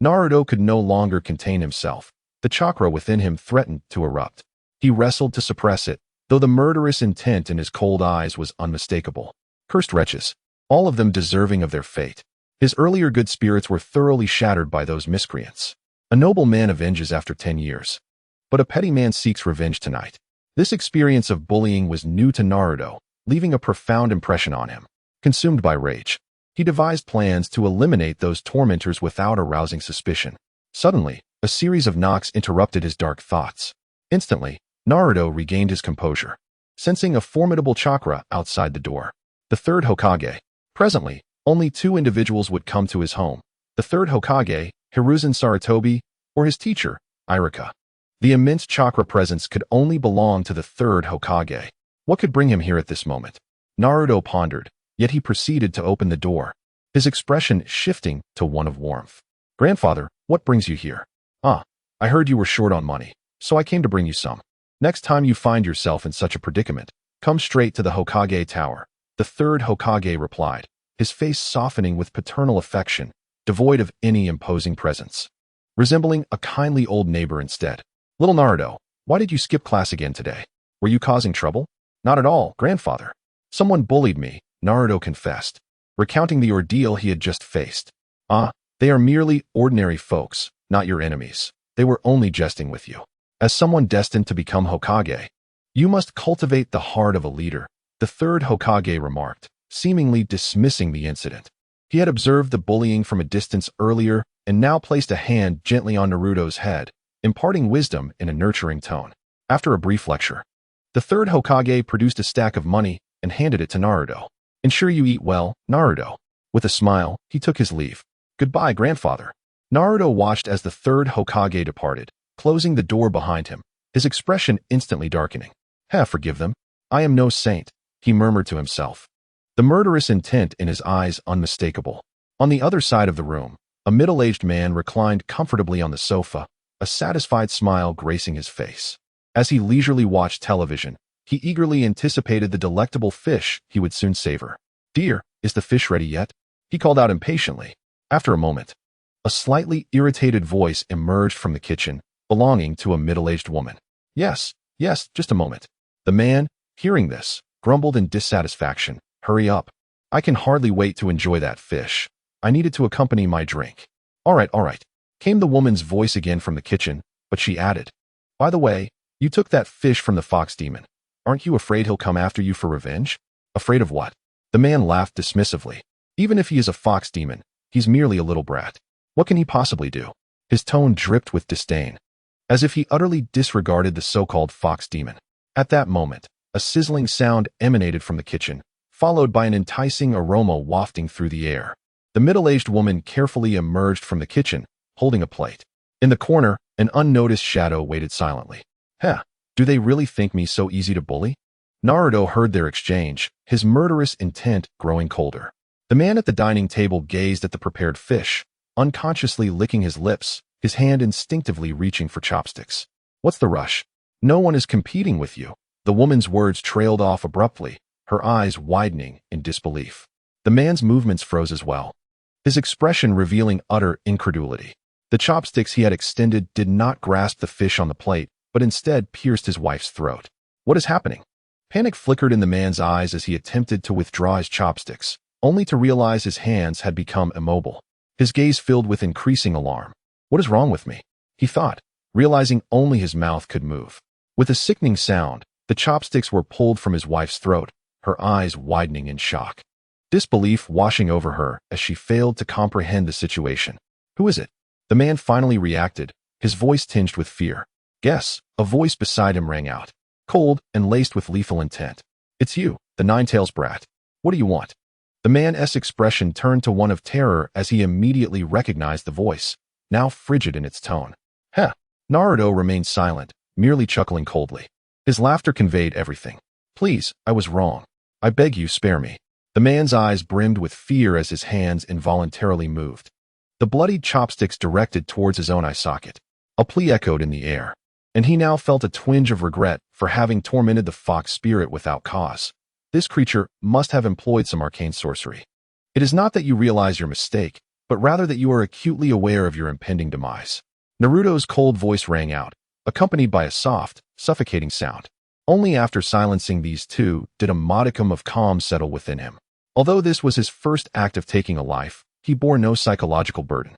Naruto could no longer contain himself. The chakra within him threatened to erupt. He wrestled to suppress it, though the murderous intent in his cold eyes was unmistakable. Cursed wretches, all of them deserving of their fate. His earlier good spirits were thoroughly shattered by those miscreants. A noble man avenges after 10 years. But a petty man seeks revenge tonight. This experience of bullying was new to Naruto, leaving a profound impression on him. Consumed by rage, he devised plans to eliminate those tormentors without arousing suspicion. Suddenly, a series of knocks interrupted his dark thoughts. Instantly, Naruto regained his composure, sensing a formidable chakra outside the door. The 3rd Hokage. Presently, only 2 individuals would come to his home. The 3rd Hokage, Hiruzen Sarutobi, or his teacher, Irika. The immense chakra presence could only belong to the 3rd Hokage. What could bring him here at this moment? Naruto pondered, yet he proceeded to open the door, his expression shifting to one of warmth. Grandfather, what brings you here? Ah, I heard you were short on money, so I came to bring you some. Next time you find yourself in such a predicament, come straight to the Hokage Tower. The 3rd Hokage replied, his face softening with paternal affection, devoid of any imposing presence, resembling a kindly old neighbor instead. Little Naruto, why did you skip class again today? Were you causing trouble? Not at all, grandfather. Someone bullied me, Naruto confessed, recounting the ordeal he had just faced. Ah, they are merely ordinary folks, not your enemies. They were only jesting with you. As someone destined to become Hokage, you must cultivate the heart of a leader, the 3rd Hokage remarked, seemingly dismissing the incident. He had observed the bullying from a distance earlier and now placed a hand gently on Naruto's head, imparting wisdom in a nurturing tone. After a brief lecture, the third Hokage produced a stack of money and handed it to Naruto. "Ensure you eat well, Naruto." With a smile, he took his leave. "Goodbye, grandfather." Naruto watched as the third Hokage departed, closing the door behind him, his expression instantly darkening. Forgive them. I am no saint," he murmured to himself, the murderous intent in his eyes unmistakable. On the other side of the room, a middle-aged man reclined comfortably on the sofa, a satisfied smile gracing his face. As he leisurely watched television, he eagerly anticipated the delectable fish he would soon savor. "Dear, is the fish ready yet?" he called out impatiently. After a moment, a slightly irritated voice emerged from the kitchen, belonging to a middle-aged woman. Yes, just a moment." The man, hearing this, grumbled in dissatisfaction. "Hurry up. I can hardly wait to enjoy that fish. I need it to accompany my drink." All right, came the woman's voice again from the kitchen, but she added, "By the way, you took that fish from the fox demon. Aren't you afraid he'll come after you for revenge?" "Afraid of what?" The man laughed dismissively. "Even if he is a fox demon, he's merely a little brat. What can he possibly do?" His tone dripped with disdain, as if he utterly disregarded the so-called fox demon. At that moment, a sizzling sound emanated from the kitchen, followed by an enticing aroma wafting through the air. The middle-aged woman carefully emerged from the kitchen, holding a plate. In the corner, an unnoticed shadow waited silently. Do they really think me so easy to bully?" Naruto heard their exchange, his murderous intent growing colder. The man at the dining table gazed at the prepared fish, unconsciously licking his lips, his hand instinctively reaching for chopsticks. "What's the rush? No one is competing with you." The woman's words trailed off abruptly, her eyes widening in disbelief. The man's movements froze as well, his expression revealing utter incredulity. The chopsticks he had extended did not grasp the fish on the plate, but instead pierced his wife's throat. "What is happening?" Panic flickered in the man's eyes as he attempted to withdraw his chopsticks, only to realize his hands had become immobile. His gaze filled with increasing alarm. "What is wrong with me?" he thought, realizing only his mouth could move. With a sickening sound, the chopsticks were pulled from his wife's throat, her eyes widening in shock. Disbelief washing over her as she failed to comprehend the situation. "Who is it?" The man finally reacted, his voice tinged with fear. "Guess," a voice beside him rang out, cold and laced with lethal intent. "It's you, the Nine-Tails brat. What do you want?" The man's expression turned to one of terror as he immediately recognized the voice, now frigid in its tone. Naruto remained silent, merely chuckling coldly. His laughter conveyed everything. "Please, I was wrong. I beg you, spare me." The man's eyes brimmed with fear as his hands involuntarily moved, the bloodied chopsticks directed towards his own eye socket. A plea echoed in the air, and he now felt a twinge of regret for having tormented the fox spirit without cause. This creature must have employed some arcane sorcery. It is not that you realize your mistake, but rather that you are acutely aware of your impending demise. Naruto's cold voice rang out, accompanied by a soft, suffocating sound. Only after silencing these two did a modicum of calm settle within him. Although this was his first act of taking a life, he bore no psychological burden.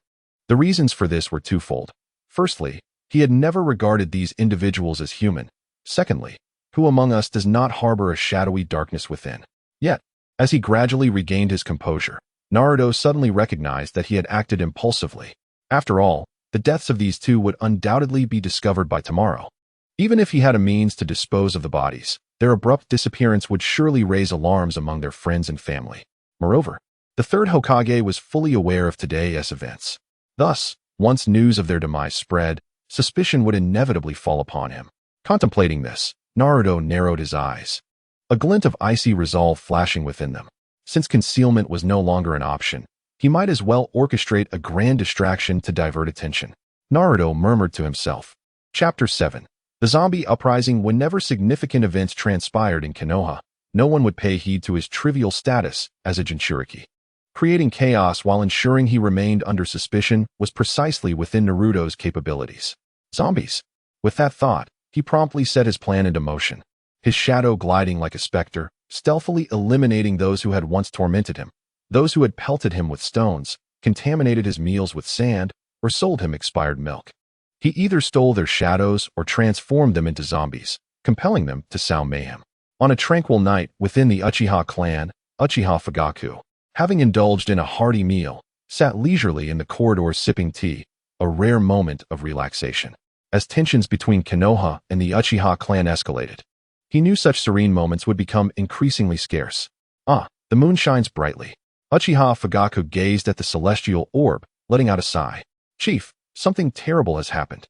The reasons for this were twofold. Firstly, he had never regarded these individuals as human. Secondly, who among us does not harbor a shadowy darkness within? Yet, as he gradually regained his composure, Naruto suddenly recognized that he had acted impulsively. After all, the deaths of these two would undoubtedly be discovered by tomorrow. Even if he had a means to dispose of the bodies, their abrupt disappearance would surely raise alarms among their friends and family. Moreover, the third Hokage was fully aware of today's events. Thus, once news of their demise spread, suspicion would inevitably fall upon him. Contemplating this, Naruto narrowed his eyes, a glint of icy resolve flashing within them. Since concealment was no longer an option, he might as well orchestrate a grand distraction to divert attention. Naruto murmured to himself. Chapter 7. The Zombie Uprising. Whenever significant events transpired in Konoha, no one would pay heed to his trivial status as a Jinchuriki. Creating chaos while ensuring he remained under suspicion was precisely within Naruto's capabilities. Zombies. With that thought, he promptly set his plan into motion, his shadow gliding like a specter, stealthily eliminating those who had once tormented him, those who had pelted him with stones, contaminated his meals with sand, or sold him expired milk. He either stole their shadows or transformed them into zombies, compelling them to sow mayhem. On a tranquil night within the Uchiha clan, Uchiha Fugaku, having indulged in a hearty meal, sat leisurely in the corridor sipping tea, a rare moment of relaxation. As tensions between Konoha and the Uchiha clan escalated, he knew such serene moments would become increasingly scarce. The moon shines brightly. Uchiha Fugaku gazed at the celestial orb, letting out a sigh. Chief, something terrible has happened.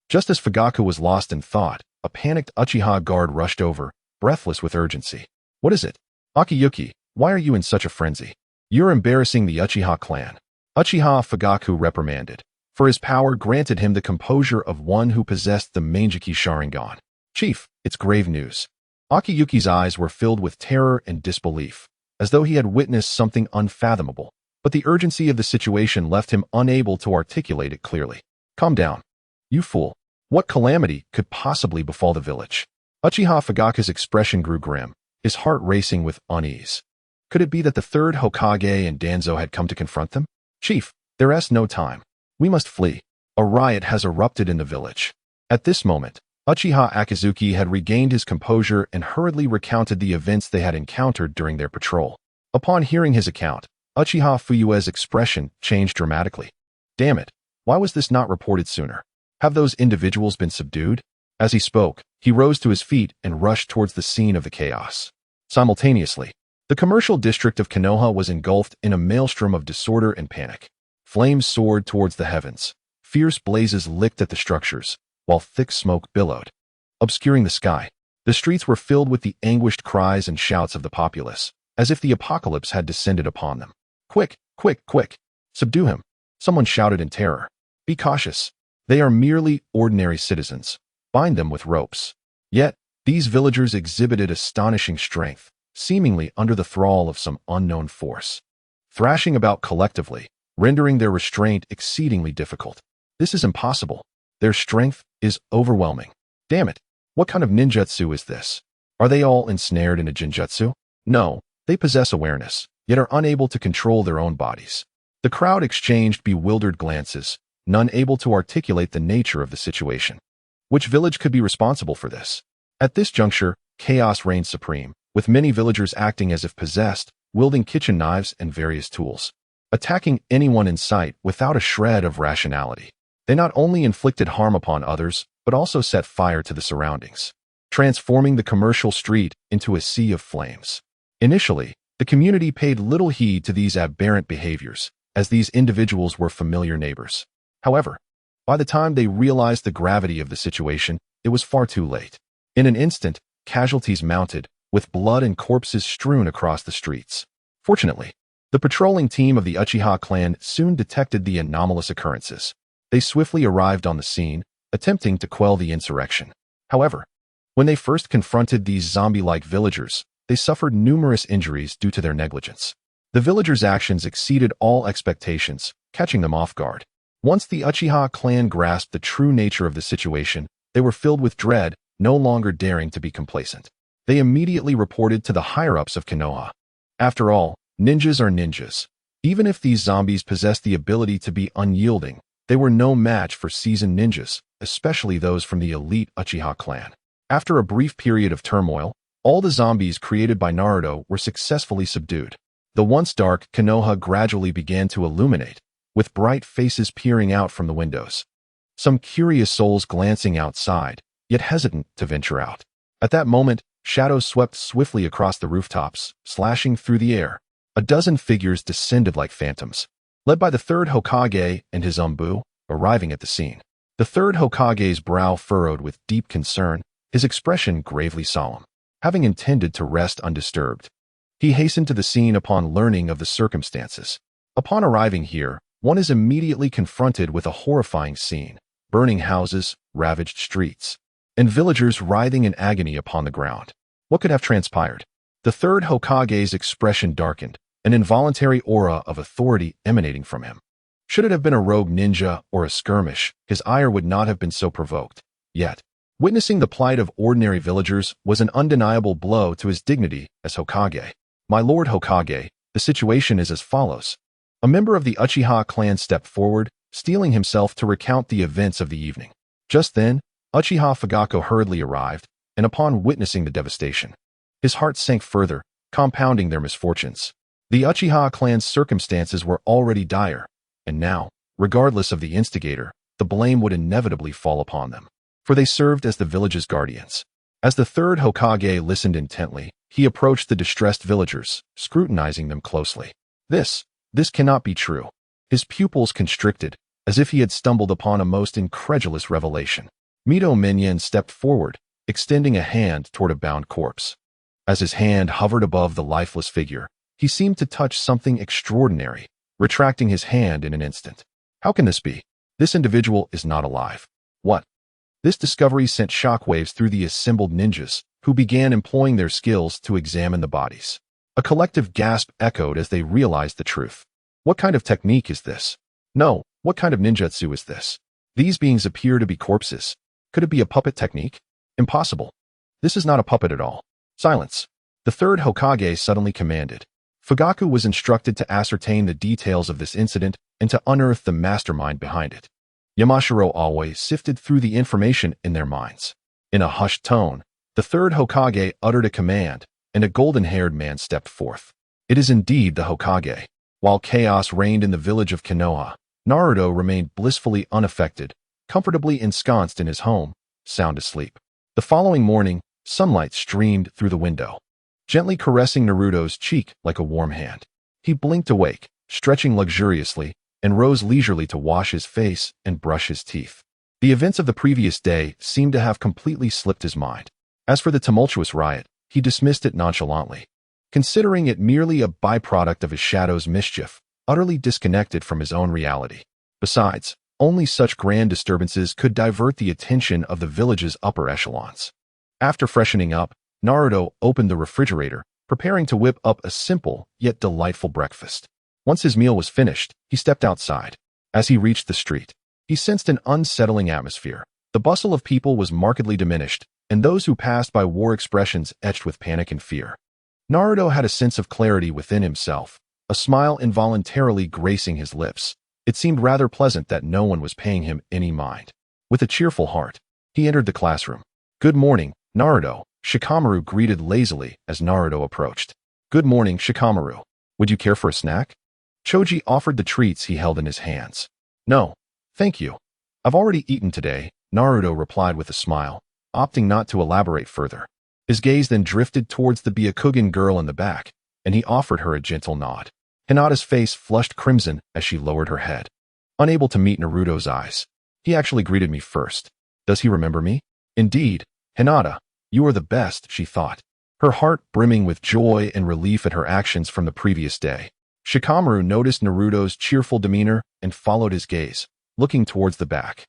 Just as Fugaku was lost in thought, a panicked Uchiha guard rushed over, breathless with urgency. What is it? Akiyuki, why are you in such a frenzy? You're embarrassing the Uchiha clan. Uchiha Fugaku reprimanded, for his power granted him the composure of one who possessed the Mangeki Sharingan. Chief, it's grave news. Akiyuki's eyes were filled with terror and disbelief, as though he had witnessed something unfathomable, but the urgency of the situation left him unable to articulate it clearly. Calm down. You fool. What calamity could possibly befall the village? Uchiha Fugaku's expression grew grim, his heart racing with unease. Could it be that the third Hokage and Danzo had come to confront them? Chief, there is no time. We must flee. A riot has erupted in the village. At this moment, Uchiha Akatsuki had regained his composure and hurriedly recounted the events they had encountered during their patrol. Upon hearing his account, Uchiha Fuyue's expression changed dramatically. Damn it, why was this not reported sooner? Have those individuals been subdued? As he spoke, he rose to his feet and rushed towards the scene of the chaos. Simultaneously, the commercial district of Konoha was engulfed in a maelstrom of disorder and panic. Flames soared towards the heavens. Fierce blazes licked at the structures, while thick smoke billowed, obscuring the sky. The streets were filled with the anguished cries and shouts of the populace, as if the apocalypse had descended upon them. Quick, quick, quick! Subdue him! Someone shouted in terror. Be cautious. They are merely ordinary citizens. Bind them with ropes. Yet, these villagers exhibited astonishing strength, seemingly under the thrall of some unknown force, thrashing about collectively, rendering their restraint exceedingly difficult. This is impossible. Their strength is overwhelming. Damn it, what kind of ninjutsu is this? Are they all ensnared in a jinjutsu? No, they possess awareness, yet are unable to control their own bodies. The crowd exchanged bewildered glances, none able to articulate the nature of the situation. Which village could be responsible for this? At this juncture, chaos reigned supreme, with many villagers acting as if possessed, wielding kitchen knives and various tools, attacking anyone in sight without a shred of rationality. They not only inflicted harm upon others, but also set fire to the surroundings, transforming the commercial street into a sea of flames. Initially, the community paid little heed to these aberrant behaviors, as these individuals were familiar neighbors. However, by the time they realized the gravity of the situation, it was far too late. In an instant, casualties mounted, with blood and corpses strewn across the streets. Fortunately, the patrolling team of the Uchiha clan soon detected the anomalous occurrences. They swiftly arrived on the scene, attempting to quell the insurrection. However, when they first confronted these zombie-like villagers, they suffered numerous injuries due to their negligence. The villagers' actions exceeded all expectations, catching them off guard. Once the Uchiha clan grasped the true nature of the situation, they were filled with dread, no longer daring to be complacent. They immediately reported to the higher-ups of Konoha. After all, ninjas are ninjas. Even if these zombies possessed the ability to be unyielding, they were no match for seasoned ninjas, especially those from the elite Uchiha clan. After a brief period of turmoil, all the zombies created by Naruto were successfully subdued. The once dark Konoha gradually began to illuminate, with bright faces peering out from the windows. Some curious souls glancing outside, yet hesitant to venture out. At that moment, shadows swept swiftly across the rooftops, slashing through the air. A dozen figures descended like phantoms, led by the third Hokage and his Umbu, arriving at the scene. The third Hokage's brow furrowed with deep concern, his expression gravely solemn. Having intended to rest undisturbed, he hastened to the scene upon learning of the circumstances. Upon arriving here, one is immediately confronted with a horrifying scene: burning houses, ravaged streets, and villagers writhing in agony upon the ground. What could have transpired? The third Hokage's expression darkened, an involuntary aura of authority emanating from him. Should it have been a rogue ninja or a skirmish, his ire would not have been so provoked. Yet, witnessing the plight of ordinary villagers was an undeniable blow to his dignity as Hokage. My lord Hokage, the situation is as follows. A member of the Uchiha clan stepped forward, steeling himself to recount the events of the evening. Just then, Uchiha Fugaku hurriedly arrived, and upon witnessing the devastation, his heart sank further, compounding their misfortunes. The Uchiha clan's circumstances were already dire, and now, regardless of the instigator, the blame would inevitably fall upon them. For they served as the village's guardians. As the third Hokage listened intently, he approached the distressed villagers, scrutinizing them closely. This cannot be true. His pupils constricted, as if he had stumbled upon a most incredulous revelation. Mito Minion stepped forward, extending a hand toward a bound corpse. As his hand hovered above the lifeless figure, he seemed to touch something extraordinary, retracting his hand in an instant. How can this be? This individual is not alive. What? This discovery sent shockwaves through the assembled ninjas, who began employing their skills to examine the bodies. A collective gasp echoed as they realized the truth. What kind of technique is this? No, what kind of ninjutsu is this? These beings appear to be corpses. Could it be a puppet technique? Impossible. This is not a puppet at all. Silence. The third Hokage suddenly commanded. Fugaku was instructed to ascertain the details of this incident and to unearth the mastermind behind it. Yamashiro always sifted through the information in their minds. In a hushed tone, the third Hokage uttered a command, and a golden-haired man stepped forth. It is indeed the Hokage. While chaos reigned in the village of Konoha, Naruto remained blissfully unaffected, comfortably ensconced in his home, sound asleep. The following morning, sunlight streamed through the window, gently caressing Naruto's cheek like a warm hand. He blinked awake, stretching luxuriously, and rose leisurely to wash his face and brush his teeth. The events of the previous day seemed to have completely slipped his mind. As for the tumultuous riot, he dismissed it nonchalantly, considering it merely a byproduct of his shadow's mischief, utterly disconnected from his own reality. Besides, only such grand disturbances could divert the attention of the village's upper echelons. After freshening up, Naruto opened the refrigerator, preparing to whip up a simple yet delightful breakfast. Once his meal was finished, he stepped outside. As he reached the street, he sensed an unsettling atmosphere. The bustle of people was markedly diminished, and those who passed by wore expressions etched with panic and fear. Naruto had a sense of clarity within himself, a smile involuntarily gracing his lips. It seemed rather pleasant that no one was paying him any mind. With a cheerful heart, he entered the classroom. "Good morning, Naruto," Shikamaru greeted lazily as Naruto approached. "Good morning, Shikamaru. Would you care for a snack?" Choji offered the treats he held in his hands. "No, thank you. I've already eaten today," Naruto replied with a smile, opting not to elaborate further. His gaze then drifted towards the Byakugan girl in the back, and he offered her a gentle nod. Hinata's face flushed crimson as she lowered her head. Unable to meet Naruto's eyes, he actually greeted me first. Does he remember me? Indeed, Hinata, you are the best, she thought, her heart brimming with joy and relief at her actions from the previous day. Shikamaru noticed Naruto's cheerful demeanor and followed his gaze, looking towards the back.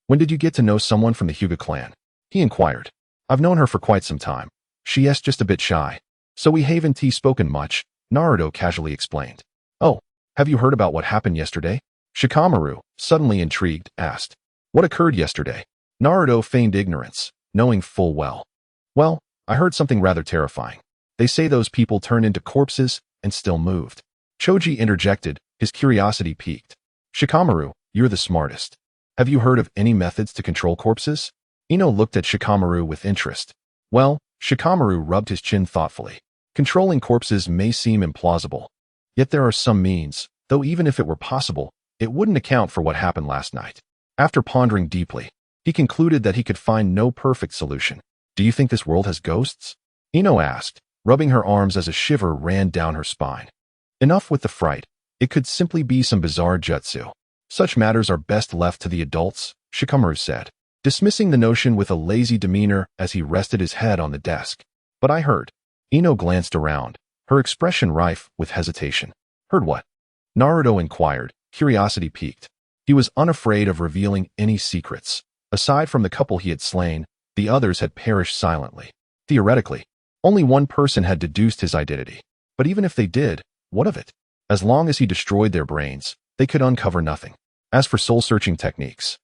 "When did you get to know someone from the Hyuga clan?" he inquired. "I've known her for quite some time. She is just a bit shy. So we haven't spoken much," Naruto casually explained. "Oh, have you heard about what happened yesterday?" Shikamaru, suddenly intrigued, asked. "What occurred yesterday?" Naruto feigned ignorance, knowing full well. "Well, I heard something rather terrifying. They say those people turned into corpses and still moved." Choji interjected, his curiosity piqued. "Shikamaru, you're the smartest. Have you heard of any methods to control corpses?" Ino looked at Shikamaru with interest. "Well," Shikamaru rubbed his chin thoughtfully. "Controlling corpses may seem implausible. Yet there are some means, though even if it were possible, it wouldn't account for what happened last night." After pondering deeply, he concluded that he could find no perfect solution. "Do you think this world has ghosts?" Ino asked, rubbing her arms as a shiver ran down her spine. "Enough with the fright. It could simply be some bizarre jutsu. Such matters are best left to the adults," Shikamaru said, dismissing the notion with a lazy demeanor as he rested his head on the desk. "But I heard." Ino glanced around, her expression rife with hesitation. "Heard what?" Naruto inquired, curiosity piqued. He was unafraid of revealing any secrets. Aside from the couple he had slain, the others had perished silently. Theoretically, only one person had deduced his identity. But even if they did, what of it? As long as he destroyed their brains, they could uncover nothing. As for soul-searching techniques,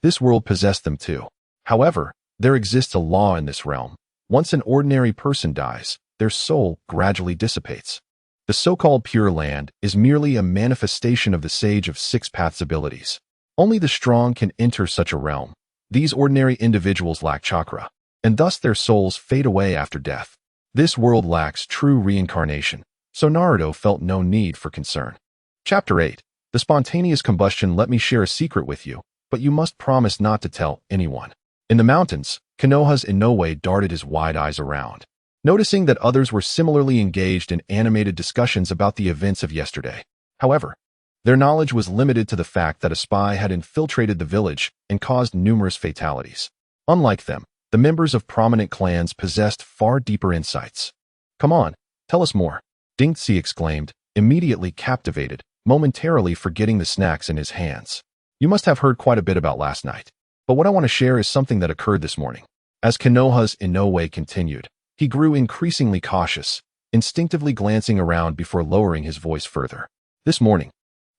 this world possessed them too. However, there exists a law in this realm. Once an ordinary person dies, their soul gradually dissipates. The so-called Pure Land is merely a manifestation of the Sage of Six Paths abilities. Only the strong can enter such a realm. These ordinary individuals lack chakra, and thus their souls fade away after death. This world lacks true reincarnation, so Naruto felt no need for concern. Chapter 8. The spontaneous combustion. Let me share a secret with you, but you must promise not to tell anyone. In the mountains, Konoha's Inoue darted his wide eyes around, noticing that others were similarly engaged in animated discussions about the events of yesterday. However, their knowledge was limited to the fact that a spy had infiltrated the village and caused numerous fatalities. Unlike them, the members of prominent clans possessed far deeper insights. Come on, tell us more, Dingxi exclaimed, immediately captivated, momentarily forgetting the snacks in his hands. You must have heard quite a bit about last night. But what I want to share is something that occurred this morning. As Konoha's Inoue continued, he grew increasingly cautious, instinctively glancing around before lowering his voice further. This morning,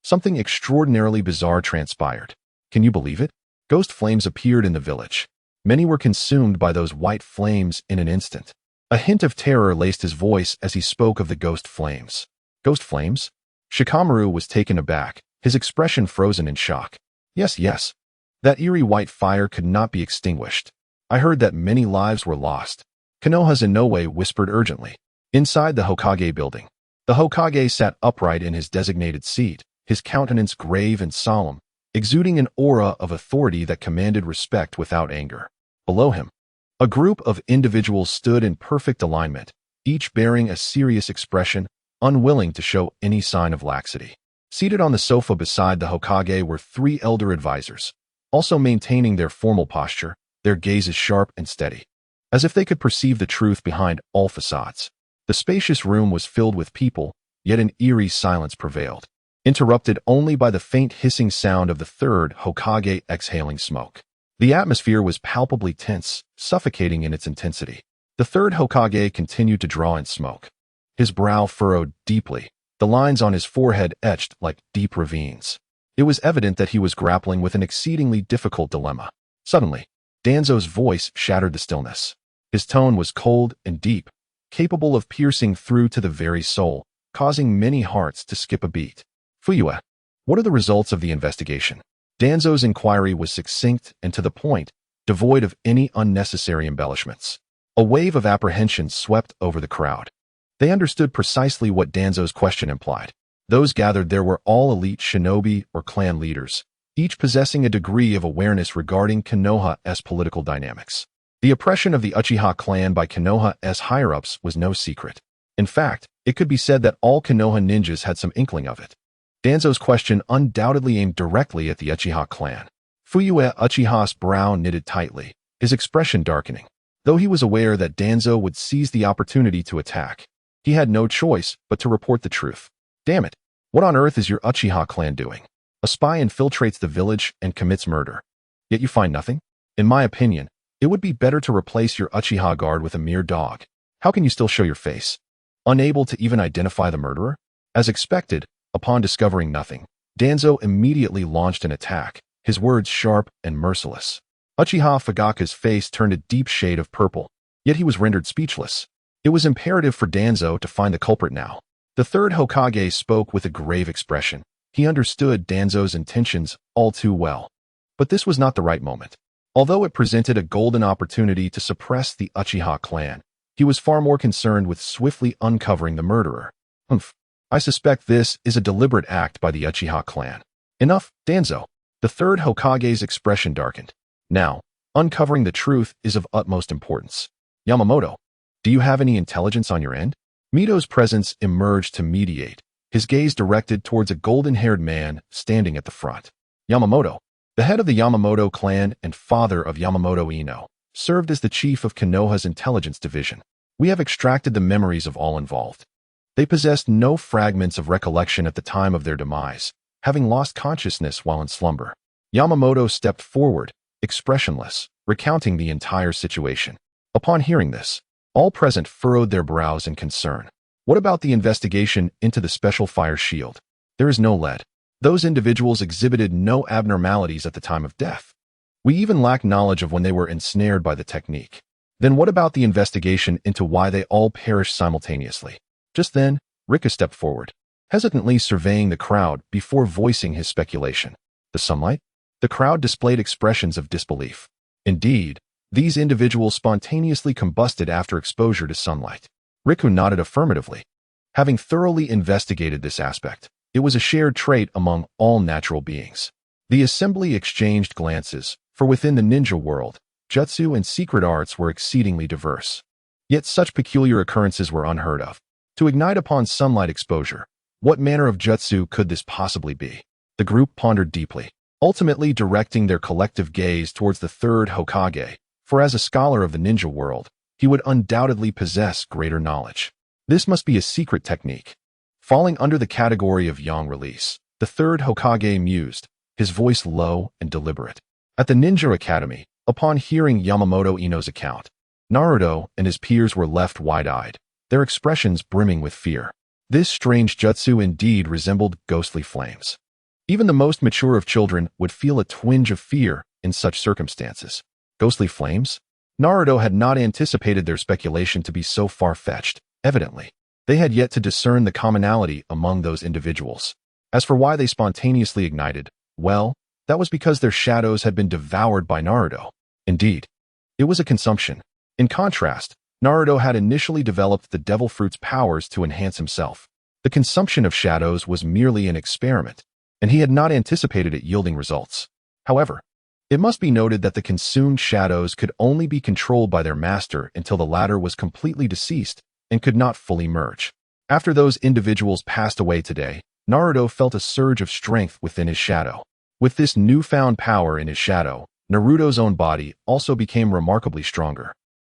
something extraordinarily bizarre transpired. Can you believe it? Ghost flames appeared in the village. Many were consumed by those white flames in an instant. A hint of terror laced his voice as he spoke of the ghost flames. Ghost flames? Shikamaru was taken aback, his expression frozen in shock. Yes. That eerie white fire could not be extinguished. I heard that many lives were lost. Konoha's Inoue whispered urgently. Inside the Hokage building, the Hokage sat upright in his designated seat, his countenance grave and solemn, exuding an aura of authority that commanded respect without anger. Below him, a group of individuals stood in perfect alignment, each bearing a serious expression, unwilling to show any sign of laxity. Seated on the sofa beside the Hokage were 3 elder advisors, also maintaining their formal posture, their gazes sharp and steady, as if they could perceive the truth behind all facades. The spacious room was filled with people, yet an eerie silence prevailed, interrupted only by the faint hissing sound of the 3rd Hokage exhaling smoke. The atmosphere was palpably tense, suffocating in its intensity. The 3rd Hokage continued to draw in smoke. His brow furrowed deeply, the lines on his forehead etched like deep ravines. It was evident that he was grappling with an exceedingly difficult dilemma. Suddenly, Danzo's voice shattered the stillness. His tone was cold and deep, capable of piercing through to the very soul, causing many hearts to skip a beat. Fuyue, what are the results of the investigation? Danzo's inquiry was succinct and to the point, devoid of any unnecessary embellishments. A wave of apprehension swept over the crowd. They understood precisely what Danzo's question implied. Those gathered there were all elite shinobi or clan leaders, each possessing a degree of awareness regarding Konoha's political dynamics. The oppression of the Uchiha clan by Konoha's higher-ups was no secret. In fact, it could be said that all Konoha ninjas had some inkling of it. Danzo's question undoubtedly aimed directly at the Uchiha clan. Fuyue Uchiha's brow knitted tightly, his expression darkening. Though he was aware that Danzo would seize the opportunity to attack, he had no choice but to report the truth. Damn it, what on earth is your Uchiha clan doing? A spy infiltrates the village and commits murder. Yet you find nothing? In my opinion, it would be better to replace your Uchiha guard with a mere dog. How can you still show your face? Unable to even identify the murderer? As expected, upon discovering nothing, Danzo immediately launched an attack, his words sharp and merciless. Uchiha Fugaku's face turned a deep shade of purple, yet he was rendered speechless. It was imperative for Danzo to find the culprit now. The 3rd Hokage spoke with a grave expression. He understood Danzo's intentions all too well. But this was not the right moment. Although it presented a golden opportunity to suppress the Uchiha clan, he was far more concerned with swiftly uncovering the murderer. I suspect this is a deliberate act by the Uchiha clan. Enough, Danzo. The 3rd Hokage's expression darkened. Now, uncovering the truth is of utmost importance. Yamamoto, do you have any intelligence on your end? Mito's presence emerged to mediate, his gaze directed towards a golden-haired man standing at the front. Yamamoto, the head of the Yamamoto clan and father of Yamamoto Ino, served as the chief of Konoha's intelligence division. We have extracted the memories of all involved. They possessed no fragments of recollection at the time of their demise, having lost consciousness while in slumber. Yamamoto stepped forward, expressionless, recounting the entire situation. Upon hearing this, all present furrowed their brows in concern. What about the investigation into the special fire shield? There is no lead. Those individuals exhibited no abnormalities at the time of death. We even lack knowledge of when they were ensnared by the technique. Then what about the investigation into why they all perished simultaneously? Just then, Rika stepped forward, hesitantly surveying the crowd before voicing his speculation. The sunlight? The crowd displayed expressions of disbelief. Indeed, these individuals spontaneously combusted after exposure to sunlight. Riku nodded affirmatively. Having thoroughly investigated this aspect, it was a shared trait among all natural beings. The assembly exchanged glances, for within the ninja world, jutsu and secret arts were exceedingly diverse. Yet such peculiar occurrences were unheard of. To ignite upon sunlight exposure, what manner of jutsu could this possibly be? The group pondered deeply, ultimately directing their collective gaze towards the third Hokage, for as a scholar of the ninja world, he would undoubtedly possess greater knowledge. This must be a secret technique. Falling under the category of yang release, the third Hokage mused, his voice low and deliberate. At the Ninja Academy, upon hearing Yamamoto Ino's account, Naruto and his peers were left wide-eyed, their expressions brimming with fear. This strange jutsu indeed resembled ghostly flames. Even the most mature of children would feel a twinge of fear in such circumstances. Ghostly flames? Naruto had not anticipated their speculation to be so far-fetched. Evidently, they had yet to discern the commonality among those individuals. As for why they spontaneously ignited, well, that was because their shadows had been devoured by Naruto. Indeed, it was a consumption. In contrast, Naruto had initially developed the devil fruit's powers to enhance himself. The consumption of shadows was merely an experiment, and he had not anticipated it yielding results. However, it must be noted that the consumed shadows could only be controlled by their master until the latter was completely deceased and could not fully merge. After those individuals passed away today, Naruto felt a surge of strength within his shadow. With this newfound power in his shadow, Naruto's own body also became remarkably stronger.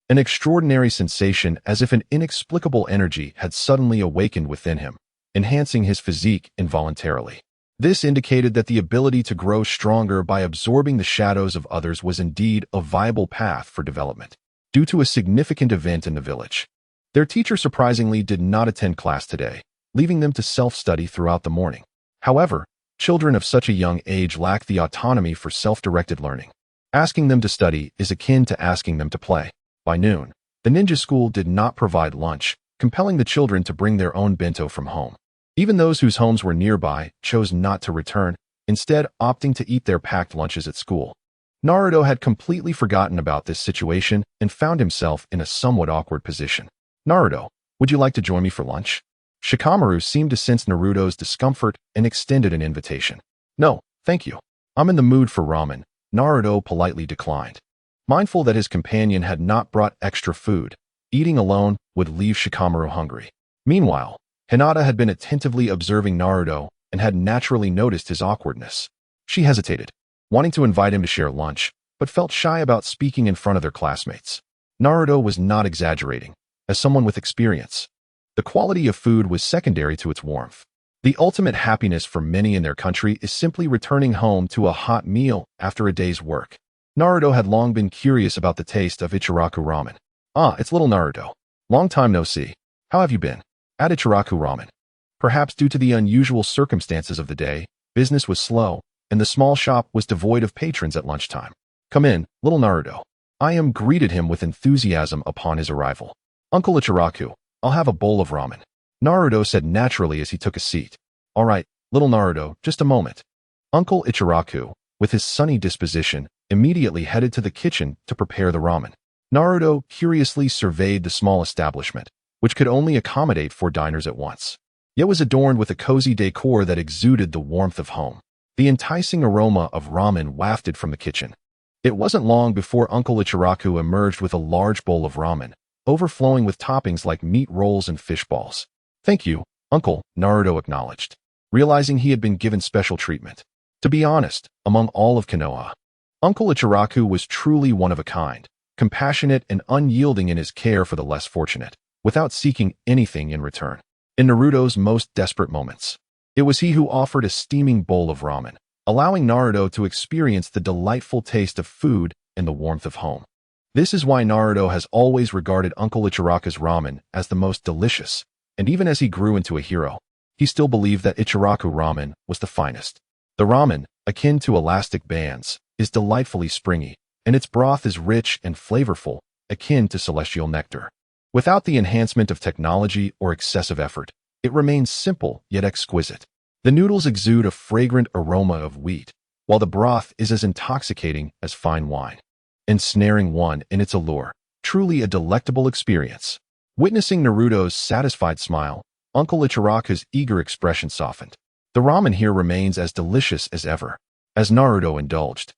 An extraordinary sensation as if an inexplicable energy had suddenly awakened within him, enhancing his physique involuntarily. This indicated that the ability to grow stronger by absorbing the shadows of others was indeed a viable path for development. Due to a significant event in the village, their teacher surprisingly did not attend class today, leaving them to self-study throughout the morning. However, children of such a young age lack the autonomy for self-directed learning. Asking them to study is akin to asking them to play. By noon, the ninja school did not provide lunch, compelling the children to bring their own bento from home. Even those whose homes were nearby chose not to return, instead opting to eat their packed lunches at school. Naruto had completely forgotten about this situation and found himself in a somewhat awkward position. Naruto, would you like to join me for lunch? Shikamaru seemed to sense Naruto's discomfort and extended an invitation. No, thank you. I'm in the mood for ramen, Naruto politely declined. Mindful that his companion had not brought extra food, eating alone would leave Shikamaru hungry. Meanwhile, Hinata had been attentively observing Naruto and had naturally noticed his awkwardness. She hesitated, wanting to invite him to share lunch, but felt shy about speaking in front of their classmates. Naruto was not exaggerating. As someone with experience, the quality of food was secondary to its warmth. The ultimate happiness for many in their country is simply returning home to a hot meal after a day's work. Naruto had long been curious about the taste of Ichiraku ramen. Ah, it's little Naruto. Long time no see. How have you been? At Ichiraku ramen. Perhaps due to the unusual circumstances of the day, business was slow, and the small shop was devoid of patrons at lunchtime. Come in, little Naruto. I greeted him with enthusiasm upon his arrival. Uncle Ichiraku, I'll have a bowl of ramen. Naruto said naturally as he took a seat. All right, little Naruto, just a moment. Uncle Ichiraku, with his sunny disposition, immediately headed to the kitchen to prepare the ramen. Naruto curiously surveyed the small establishment, which could only accommodate 4 diners at once, yet was adorned with a cozy decor that exuded the warmth of home. The enticing aroma of ramen wafted from the kitchen. It wasn't long before Uncle Ichiraku emerged with a large bowl of ramen, overflowing with toppings like meat rolls and fish balls. Thank you, Uncle, Naruto acknowledged, realizing he had been given special treatment. To be honest, among all of Konoha, Uncle Ichiraku was truly one of a kind, compassionate and unyielding in his care for the less fortunate, without seeking anything in return. In Naruto's most desperate moments, it was he who offered a steaming bowl of ramen, allowing Naruto to experience the delightful taste of food and the warmth of home. This is why Naruto has always regarded Uncle Ichiraku's ramen as the most delicious, and even as he grew into a hero, he still believed that Ichiraku ramen was the finest. The ramen, akin to elastic bands, is delightfully springy, and its broth is rich and flavorful, akin to celestial nectar. Without the enhancement of technology or excessive effort, it remains simple yet exquisite. The noodles exude a fragrant aroma of wheat, while the broth is as intoxicating as fine wine, ensnaring one in its allure. Truly a delectable experience. Witnessing Naruto's satisfied smile, Uncle Ichiraku's eager expression softened. The ramen here remains as delicious as ever. As Naruto indulged,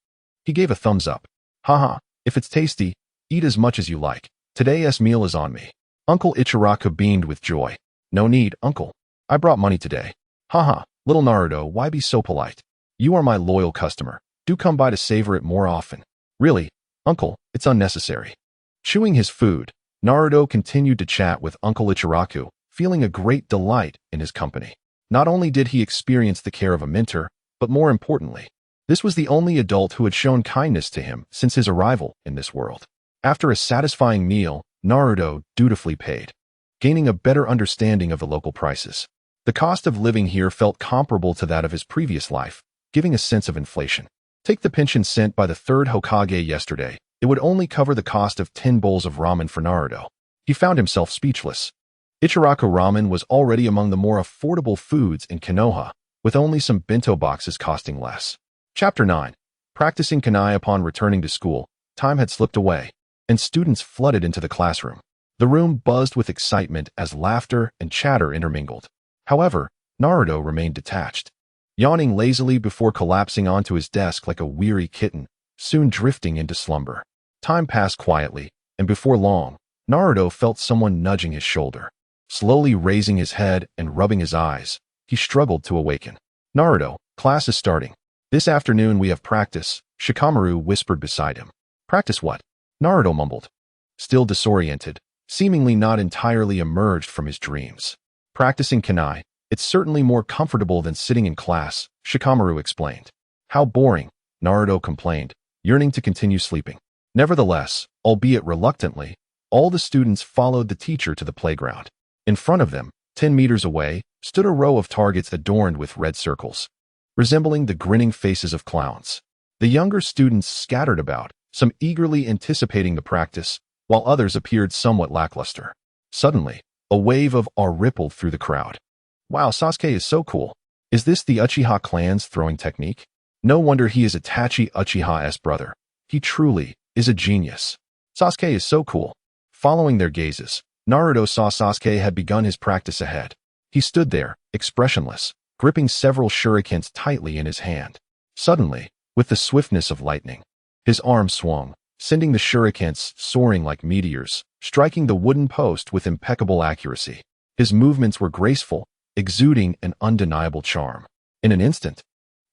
he gave a thumbs up. Haha, if it's tasty, eat as much as you like. Today's meal is on me. Uncle Ichiraku beamed with joy. No need, uncle. I brought money today. Haha, little Naruto, why be so polite? You are my loyal customer. Do come by to savor it more often. Really, uncle, it's unnecessary. Chewing his food, Naruto continued to chat with Uncle Ichiraku, feeling a great delight in his company. Not only did he experience the care of a mentor, but more importantly, this was the only adult who had shown kindness to him since his arrival in this world. After a satisfying meal, Naruto dutifully paid, gaining a better understanding of the local prices. The cost of living here felt comparable to that of his previous life, giving a sense of inflation. Take the pension sent by the third Hokage yesterday. It would only cover the cost of 10 bowls of ramen for Naruto. He found himself speechless. Ichiraku ramen was already among the more affordable foods in Konoha, with only some bento boxes costing less. Chapter 9. Practicing Kunai upon returning to school, time had slipped away, and students flooded into the classroom. The room buzzed with excitement as laughter and chatter intermingled. However, Naruto remained detached, yawning lazily before collapsing onto his desk like a weary kitten, soon drifting into slumber. Time passed quietly, and before long, Naruto felt someone nudging his shoulder. Slowly raising his head and rubbing his eyes, he struggled to awaken. Naruto, class is starting. This afternoon we have practice, Shikamaru whispered beside him. Practice what? Naruto mumbled. Still disoriented, seemingly not entirely emerged from his dreams. Practicing kunai, it's certainly more comfortable than sitting in class, Shikamaru explained. How boring, Naruto complained, yearning to continue sleeping. Nevertheless, albeit reluctantly, all the students followed the teacher to the playground. In front of them, 10 meters away, stood a row of targets adorned with red circles, resembling the grinning faces of clowns. The younger students scattered about, some eagerly anticipating the practice, while others appeared somewhat lackluster. Suddenly, a wave of awe rippled through the crowd. Wow, Sasuke is so cool. Is this the Uchiha clan's throwing technique? No wonder he is Itachi Uchiha's brother. He truly is a genius. Sasuke is so cool. Following their gazes, Naruto saw Sasuke had begun his practice ahead. He stood there, expressionless, gripping several shurikens tightly in his hand. Suddenly, with the swiftness of lightning, his arm swung, sending the shurikens soaring like meteors, striking the wooden post with impeccable accuracy. His movements were graceful, exuding an undeniable charm. In an instant,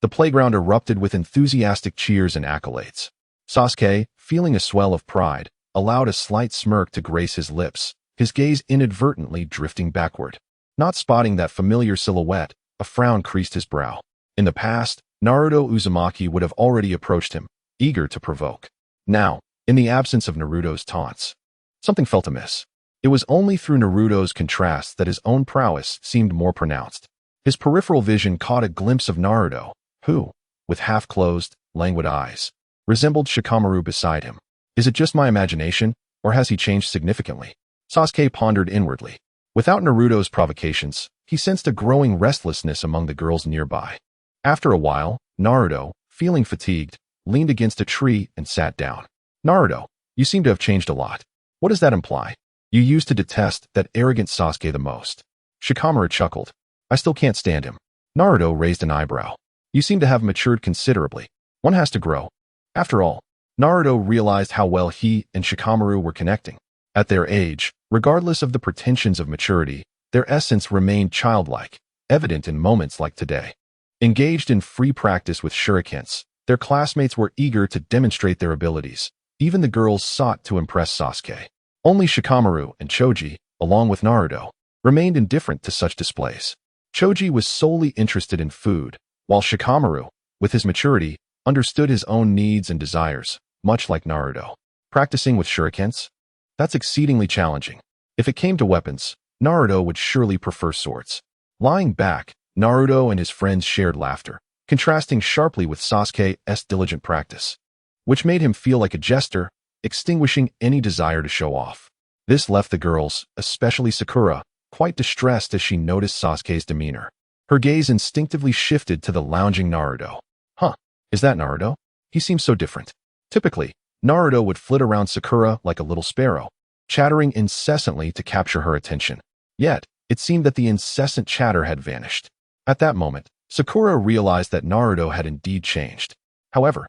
the playground erupted with enthusiastic cheers and accolades. Sasuke, feeling a swell of pride, allowed a slight smirk to grace his lips, his gaze inadvertently drifting backward. Not spotting that familiar silhouette, a frown creased his brow. In the past, Naruto Uzumaki would have already approached him, eager to provoke. Now, in the absence of Naruto's taunts, something felt amiss. It was only through Naruto's contrast that his own prowess seemed more pronounced. His peripheral vision caught a glimpse of Naruto, who, with half-closed, languid eyes, resembled Shikamaru beside him. Is it just my imagination, or has he changed significantly? Sasuke pondered inwardly. Without Naruto's provocations, he sensed a growing restlessness among the girls nearby. After a while, Naruto, feeling fatigued, leaned against a tree and sat down. Naruto, you seem to have changed a lot. What does that imply? You used to detest that arrogant Sasuke the most. Shikamaru chuckled. I still can't stand him. Naruto raised an eyebrow. You seem to have matured considerably. One has to grow. After all, Naruto realized how well he and Shikamaru were connecting. At their age, regardless of the pretensions of maturity, their essence remained childlike, evident in moments like today. Engaged in free practice with shurikens, their classmates were eager to demonstrate their abilities. Even the girls sought to impress Sasuke. Only Shikamaru and Choji, along with Naruto, remained indifferent to such displays. Choji was solely interested in food, while Shikamaru, with his maturity, understood his own needs and desires, much like Naruto. Practicing with shurikens? That's exceedingly challenging. If it came to weapons, Naruto would surely prefer swords. Lying back, Naruto and his friends shared laughter, contrasting sharply with Sasuke's diligent practice, which made him feel like a jester, extinguishing any desire to show off. This left the girls, especially Sakura, quite distressed as she noticed Sasuke's demeanor. Her gaze instinctively shifted to the lounging Naruto. Huh, is that Naruto? He seems so different. Typically, Naruto would flit around Sakura like a little sparrow, chattering incessantly to capture her attention. Yet, it seemed that the incessant chatter had vanished. At that moment, Sakura realized that Naruto had indeed changed. However,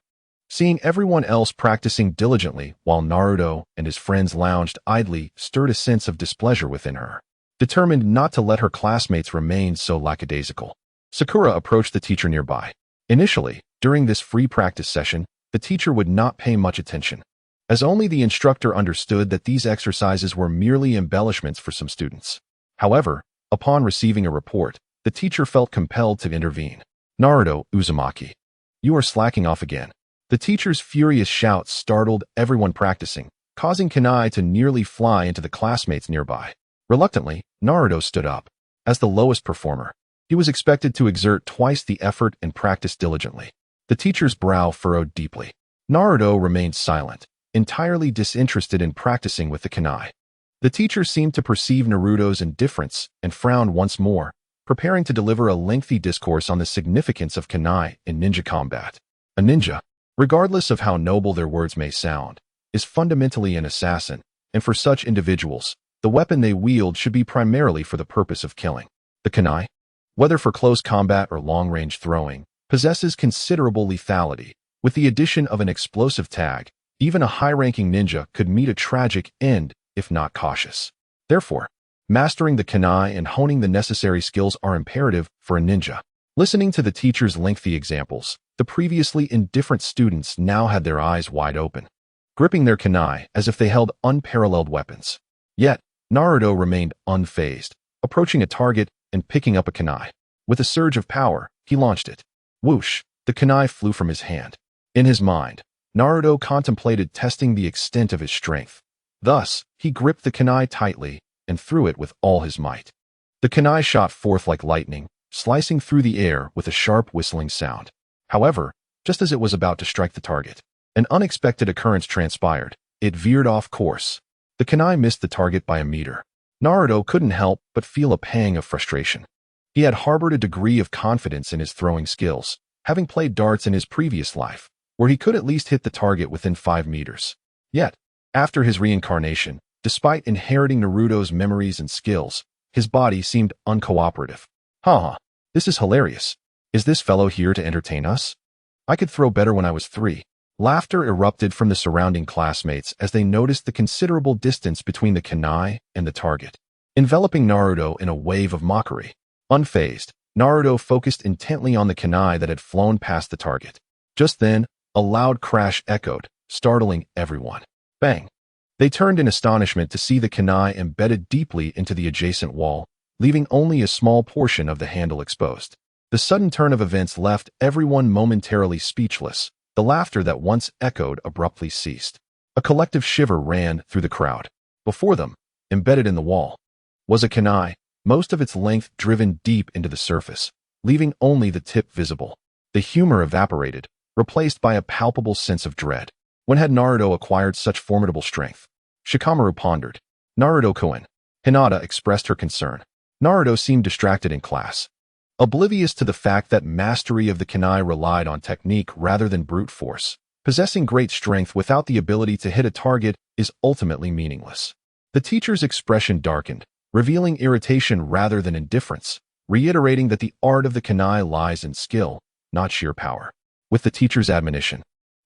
seeing everyone else practicing diligently while Naruto and his friends lounged idly stirred a sense of displeasure within her. Determined not to let her classmates remain so lackadaisical, Sakura approached the teacher nearby. Initially, during this free practice session, the teacher would not pay much attention, as only the instructor understood that these exercises were merely embellishments for some students. However, upon receiving a report, the teacher felt compelled to intervene. "Naruto, Uzumaki, you are slacking off again." The teacher's furious shouts startled everyone practicing, causing Kunai to nearly fly into the classmates nearby. Reluctantly, Naruto stood up. As the lowest performer, he was expected to exert twice the effort and practice diligently. The teacher's brow furrowed deeply. Naruto remained silent, entirely disinterested in practicing with the kunai. The teacher seemed to perceive Naruto's indifference and frowned once more, preparing to deliver a lengthy discourse on the significance of kunai in ninja combat. A ninja, regardless of how noble their words may sound, is fundamentally an assassin, and for such individuals, the weapon they wield should be primarily for the purpose of killing. The kunai, whether for close combat or long-range throwing, possesses considerable lethality. With the addition of an explosive tag, even a high-ranking ninja could meet a tragic end if not cautious. Therefore, mastering the kunai and honing the necessary skills are imperative for a ninja. Listening to the teacher's lengthy examples, the previously indifferent students now had their eyes wide open, gripping their kunai as if they held unparalleled weapons. Yet, Naruto remained unfazed, approaching a target and picking up a kunai. With a surge of power, he launched it. Whoosh! The kunai flew from his hand. In his mind, Naruto contemplated testing the extent of his strength. Thus, he gripped the kunai tightly and threw it with all his might. The kunai shot forth like lightning, slicing through the air with a sharp whistling sound. However, just as it was about to strike the target, an unexpected occurrence transpired. It veered off course. The kunai missed the target by a meter. Naruto couldn't help but feel a pang of frustration. He had harbored a degree of confidence in his throwing skills, having played darts in his previous life, where he could at least hit the target within 5 meters. Yet, after his reincarnation, despite inheriting Naruto's memories and skills, his body seemed uncooperative. Haha, this is hilarious. Is this fellow here to entertain us? I could throw better when I was 3. Laughter erupted from the surrounding classmates as they noticed the considerable distance between the kunai and the target, enveloping Naruto in a wave of mockery. Unfazed, Naruto focused intently on the kunai that had flown past the target. Just then, a loud crash echoed, startling everyone. Bang! They turned in astonishment to see the kunai embedded deeply into the adjacent wall, leaving only a small portion of the handle exposed. The sudden turn of events left everyone momentarily speechless. The laughter that once echoed abruptly ceased. A collective shiver ran through the crowd. Before them, embedded in the wall, was a kunai, most of its length driven deep into the surface, leaving only the tip visible. The humor evaporated, replaced by a palpable sense of dread. When had Naruto acquired such formidable strength? Shikamaru pondered. Naruto-kun. Hinata expressed her concern. Naruto seemed distracted in class, oblivious to the fact that mastery of the kunai relied on technique rather than brute force. Possessing great strength without the ability to hit a target is ultimately meaningless. The teacher's expression darkened, revealing irritation rather than indifference, reiterating that the art of the kunai lies in skill, not sheer power. With the teacher's admonition,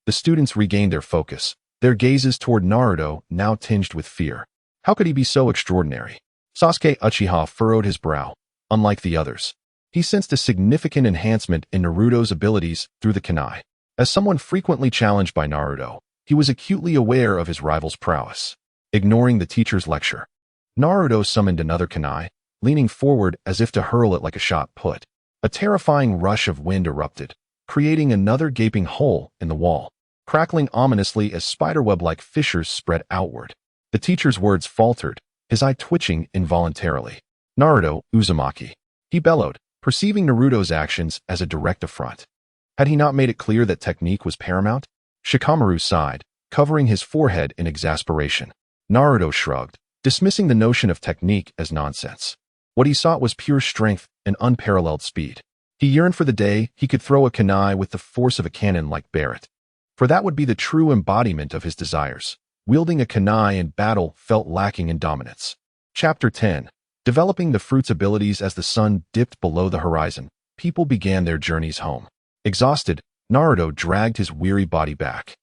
the students regained their focus, their gazes toward Naruto now tinged with fear. How could he be so extraordinary? Sasuke Uchiha furrowed his brow. Unlike the others, he sensed a significant enhancement in Naruto's abilities through the kunai. As someone frequently challenged by Naruto, he was acutely aware of his rival's prowess. Ignoring the teacher's lecture, Naruto summoned another kunai, leaning forward as if to hurl it like a shot put. A terrifying rush of wind erupted, creating another gaping hole in the wall, crackling ominously as spiderweb-like fissures spread outward. The teacher's words faltered, his eye twitching involuntarily. Naruto, Uzumaki, he bellowed, perceiving Naruto's actions as a direct affront. Had he not made it clear that technique was paramount? Shikamaru sighed, covering his forehead in exasperation. Naruto shrugged, dismissing the notion of technique as nonsense. What he sought was pure strength and unparalleled speed. He yearned for the day he could throw a kunai with the force of a cannon like Barrett, for that would be the true embodiment of his desires. Wielding a kunai in battle felt lacking in dominance. Chapter 10. Developing the fruit's abilities as the sun dipped below the horizon, people began their journeys home. Exhausted, Naruto dragged his weary body back,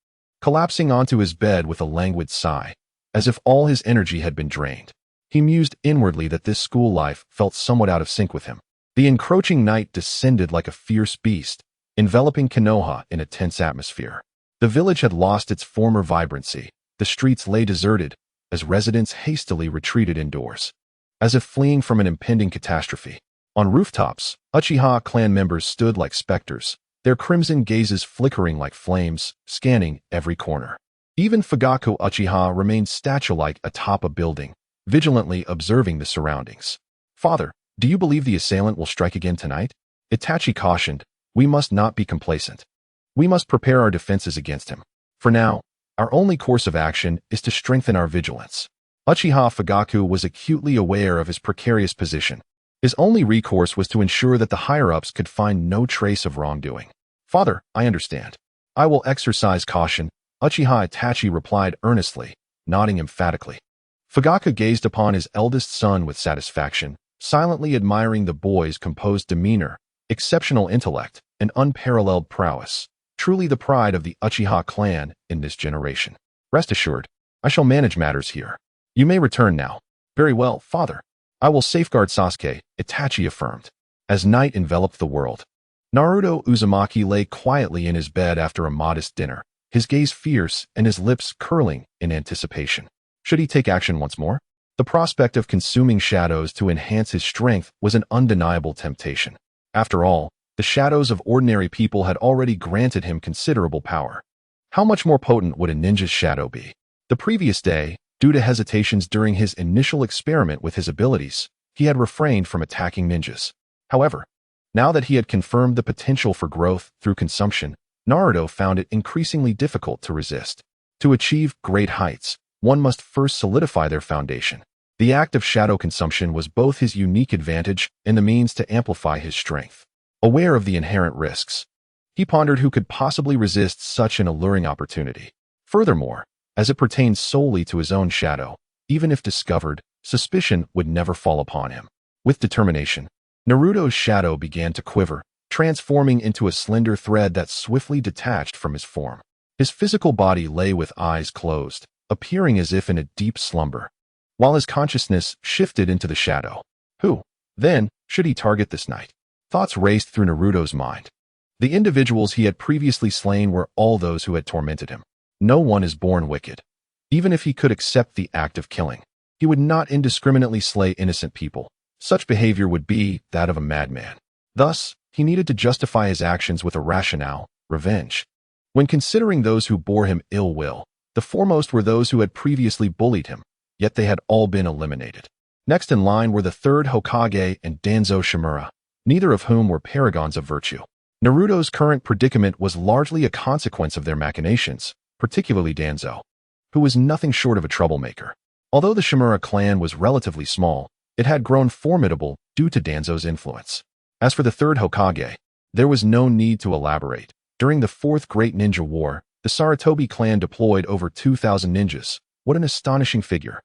collapsing onto his bed with a languid sigh, as if all his energy had been drained. He mused inwardly that this school life felt somewhat out of sync with him. The encroaching night descended like a fierce beast, enveloping Konoha in a tense atmosphere. The village had lost its former vibrancy. The streets lay deserted, as residents hastily retreated indoors, as if fleeing from an impending catastrophe. On rooftops, Uchiha clan members stood like specters, their crimson gazes flickering like flames, scanning every corner. Even Fugaku Uchiha remained statue-like atop a building, vigilantly observing the surroundings. "Father, do you believe the assailant will strike again tonight?" Itachi cautioned. "We must not be complacent. We must prepare our defenses against him. For now, our only course of action is to strengthen our vigilance." Uchiha Fugaku was acutely aware of his precarious position. His only recourse was to ensure that the higher-ups could find no trace of wrongdoing. "Father, I understand. I will exercise caution," Uchiha Itachi replied earnestly, nodding emphatically. Fugaku gazed upon his eldest son with satisfaction, silently admiring the boy's composed demeanor, exceptional intellect, and unparalleled prowess, truly the pride of the Uchiha clan in this generation. "Rest assured, I shall manage matters here. You may return now." "Very well, father. I will safeguard Sasuke," Itachi affirmed. As night enveloped the world, Naruto Uzumaki lay quietly in his bed after a modest dinner, his gaze fierce and his lips curling in anticipation. Should he take action once more? The prospect of consuming shadows to enhance his strength was an undeniable temptation. After all, the shadows of ordinary people had already granted him considerable power. How much more potent would a ninja's shadow be? The previous day, due to hesitations during his initial experiment with his abilities, he had refrained from attacking ninjas. However, now that he had confirmed the potential for growth through consumption, Naruto found it increasingly difficult to resist. To achieve great heights, one must first solidify their foundation. The act of shadow consumption was both his unique advantage and the means to amplify his strength. Aware of the inherent risks, he pondered who could possibly resist such an alluring opportunity. Furthermore, as it pertained solely to his own shadow, even if discovered, suspicion would never fall upon him. With determination, Naruto's shadow began to quiver, transforming into a slender thread that swiftly detached from his form. His physical body lay with eyes closed, appearing as if in a deep slumber, while his consciousness shifted into the shadow. Who, then, should he target this night? Thoughts raced through Naruto's mind. The individuals he had previously slain were all those who had tormented him. No one is born wicked. Even if he could accept the act of killing, he would not indiscriminately slay innocent people. Such behavior would be that of a madman. Thus, he needed to justify his actions with a rationale: revenge. When considering those who bore him ill will, the foremost were those who had previously bullied him, yet they had all been eliminated. Next in line were the third Hokage and Danzo Shimura, neither of whom were paragons of virtue. Naruto's current predicament was largely a consequence of their machinations, particularly Danzo, who was nothing short of a troublemaker. Although the Shimura clan was relatively small, it had grown formidable due to Danzo's influence. As for the third Hokage, there was no need to elaborate. During the Fourth Great Ninja War, the Sarutobi clan deployed over 2,000 ninjas. What an astonishing figure.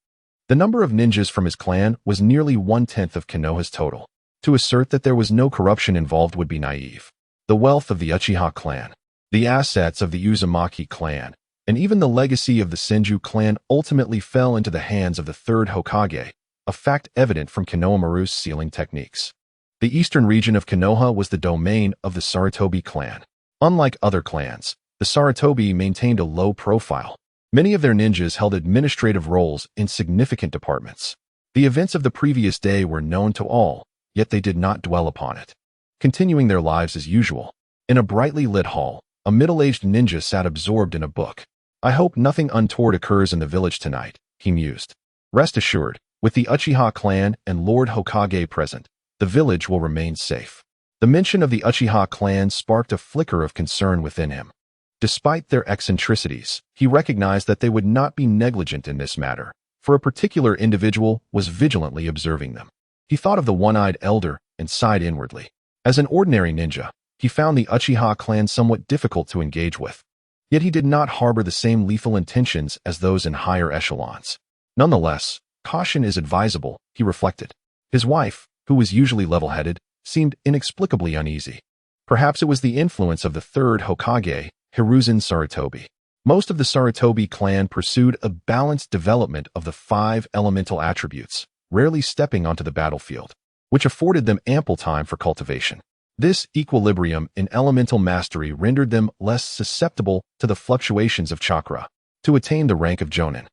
The number of ninjas from his clan was nearly 1/10 of Konoha's total. To assert that there was no corruption involved would be naive. The wealth of the Uchiha clan, the assets of the Uzumaki clan, and even the legacy of the Senju clan ultimately fell into the hands of the third Hokage, a fact evident from Konohamaru's sealing techniques. The eastern region of Konoha was the domain of the Sarutobi clan. Unlike other clans, the Sarutobi maintained a low profile. Many of their ninjas held administrative roles in significant departments. The events of the previous day were known to all, yet they did not dwell upon it, continuing their lives as usual. In a brightly lit hall, a middle-aged ninja sat absorbed in a book. "I hope nothing untoward occurs in the village tonight," he mused. "Rest assured, with the Uchiha clan and Lord Hokage present, the village will remain safe." The mention of the Uchiha clan sparked a flicker of concern within him. Despite their eccentricities, he recognized that they would not be negligent in this matter, for a particular individual was vigilantly observing them. He thought of the one-eyed elder and sighed inwardly. As an ordinary ninja, he found the Uchiha clan somewhat difficult to engage with. Yet he did not harbor the same lethal intentions as those in higher echelons. Nonetheless, caution is advisable, he reflected. His wife, who was usually level-headed, seemed inexplicably uneasy. Perhaps it was the influence of the third Hokage, Hiruzen Sarutobi. Most of the Sarutobi clan pursued a balanced development of the 5 elemental attributes, rarely stepping onto the battlefield, which afforded them ample time for cultivation. This equilibrium in elemental mastery rendered them less susceptible to the fluctuations of chakra. To attain the rank of Jonin,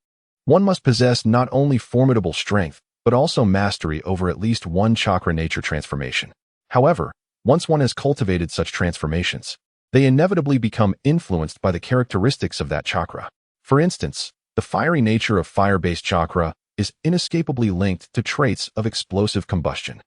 one must possess not only formidable strength, but also mastery over at least one chakra nature transformation. However, once one has cultivated such transformations, they inevitably become influenced by the characteristics of that chakra. For instance, the fiery nature of fire-based chakra is inescapably linked to traits of explosive combustion.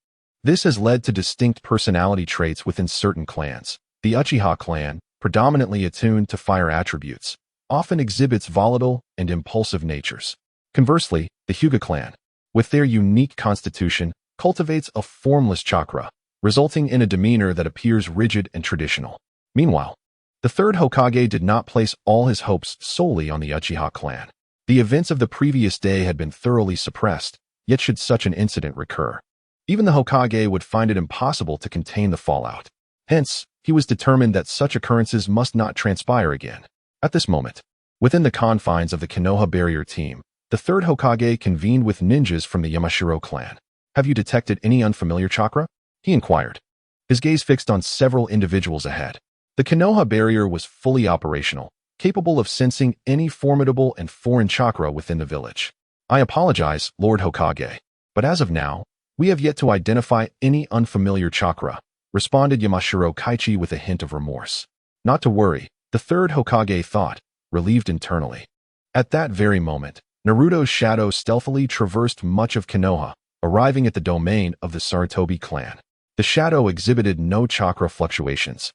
This has led to distinct personality traits within certain clans. The Uchiha clan, predominantly attuned to fire attributes, often exhibits volatile and impulsive natures. Conversely, the Hyuga clan, with their unique constitution, cultivates a formless chakra, resulting in a demeanor that appears rigid and traditional. Meanwhile, the third Hokage did not place all his hopes solely on the Uchiha clan. The events of the previous day had been thoroughly suppressed, yet should such an incident recur, even the Hokage would find it impossible to contain the fallout. Hence, he was determined that such occurrences must not transpire again. At this moment, within the confines of the Konoha barrier team, the third Hokage convened with ninjas from the Yamashiro clan. "Have you detected any unfamiliar chakra?" he inquired, his gaze fixed on several individuals ahead. The Konoha barrier was fully operational, capable of sensing any formidable and foreign chakra within the village. "I apologize, Lord Hokage, but as of now, we have yet to identify any unfamiliar chakra," responded Yamashiro Kaichi with a hint of remorse. Not to worry, the third Hokage thought, relieved internally. At that very moment, Naruto's shadow stealthily traversed much of Konoha, arriving at the domain of the Sarutobi clan. The shadow exhibited no chakra fluctuations.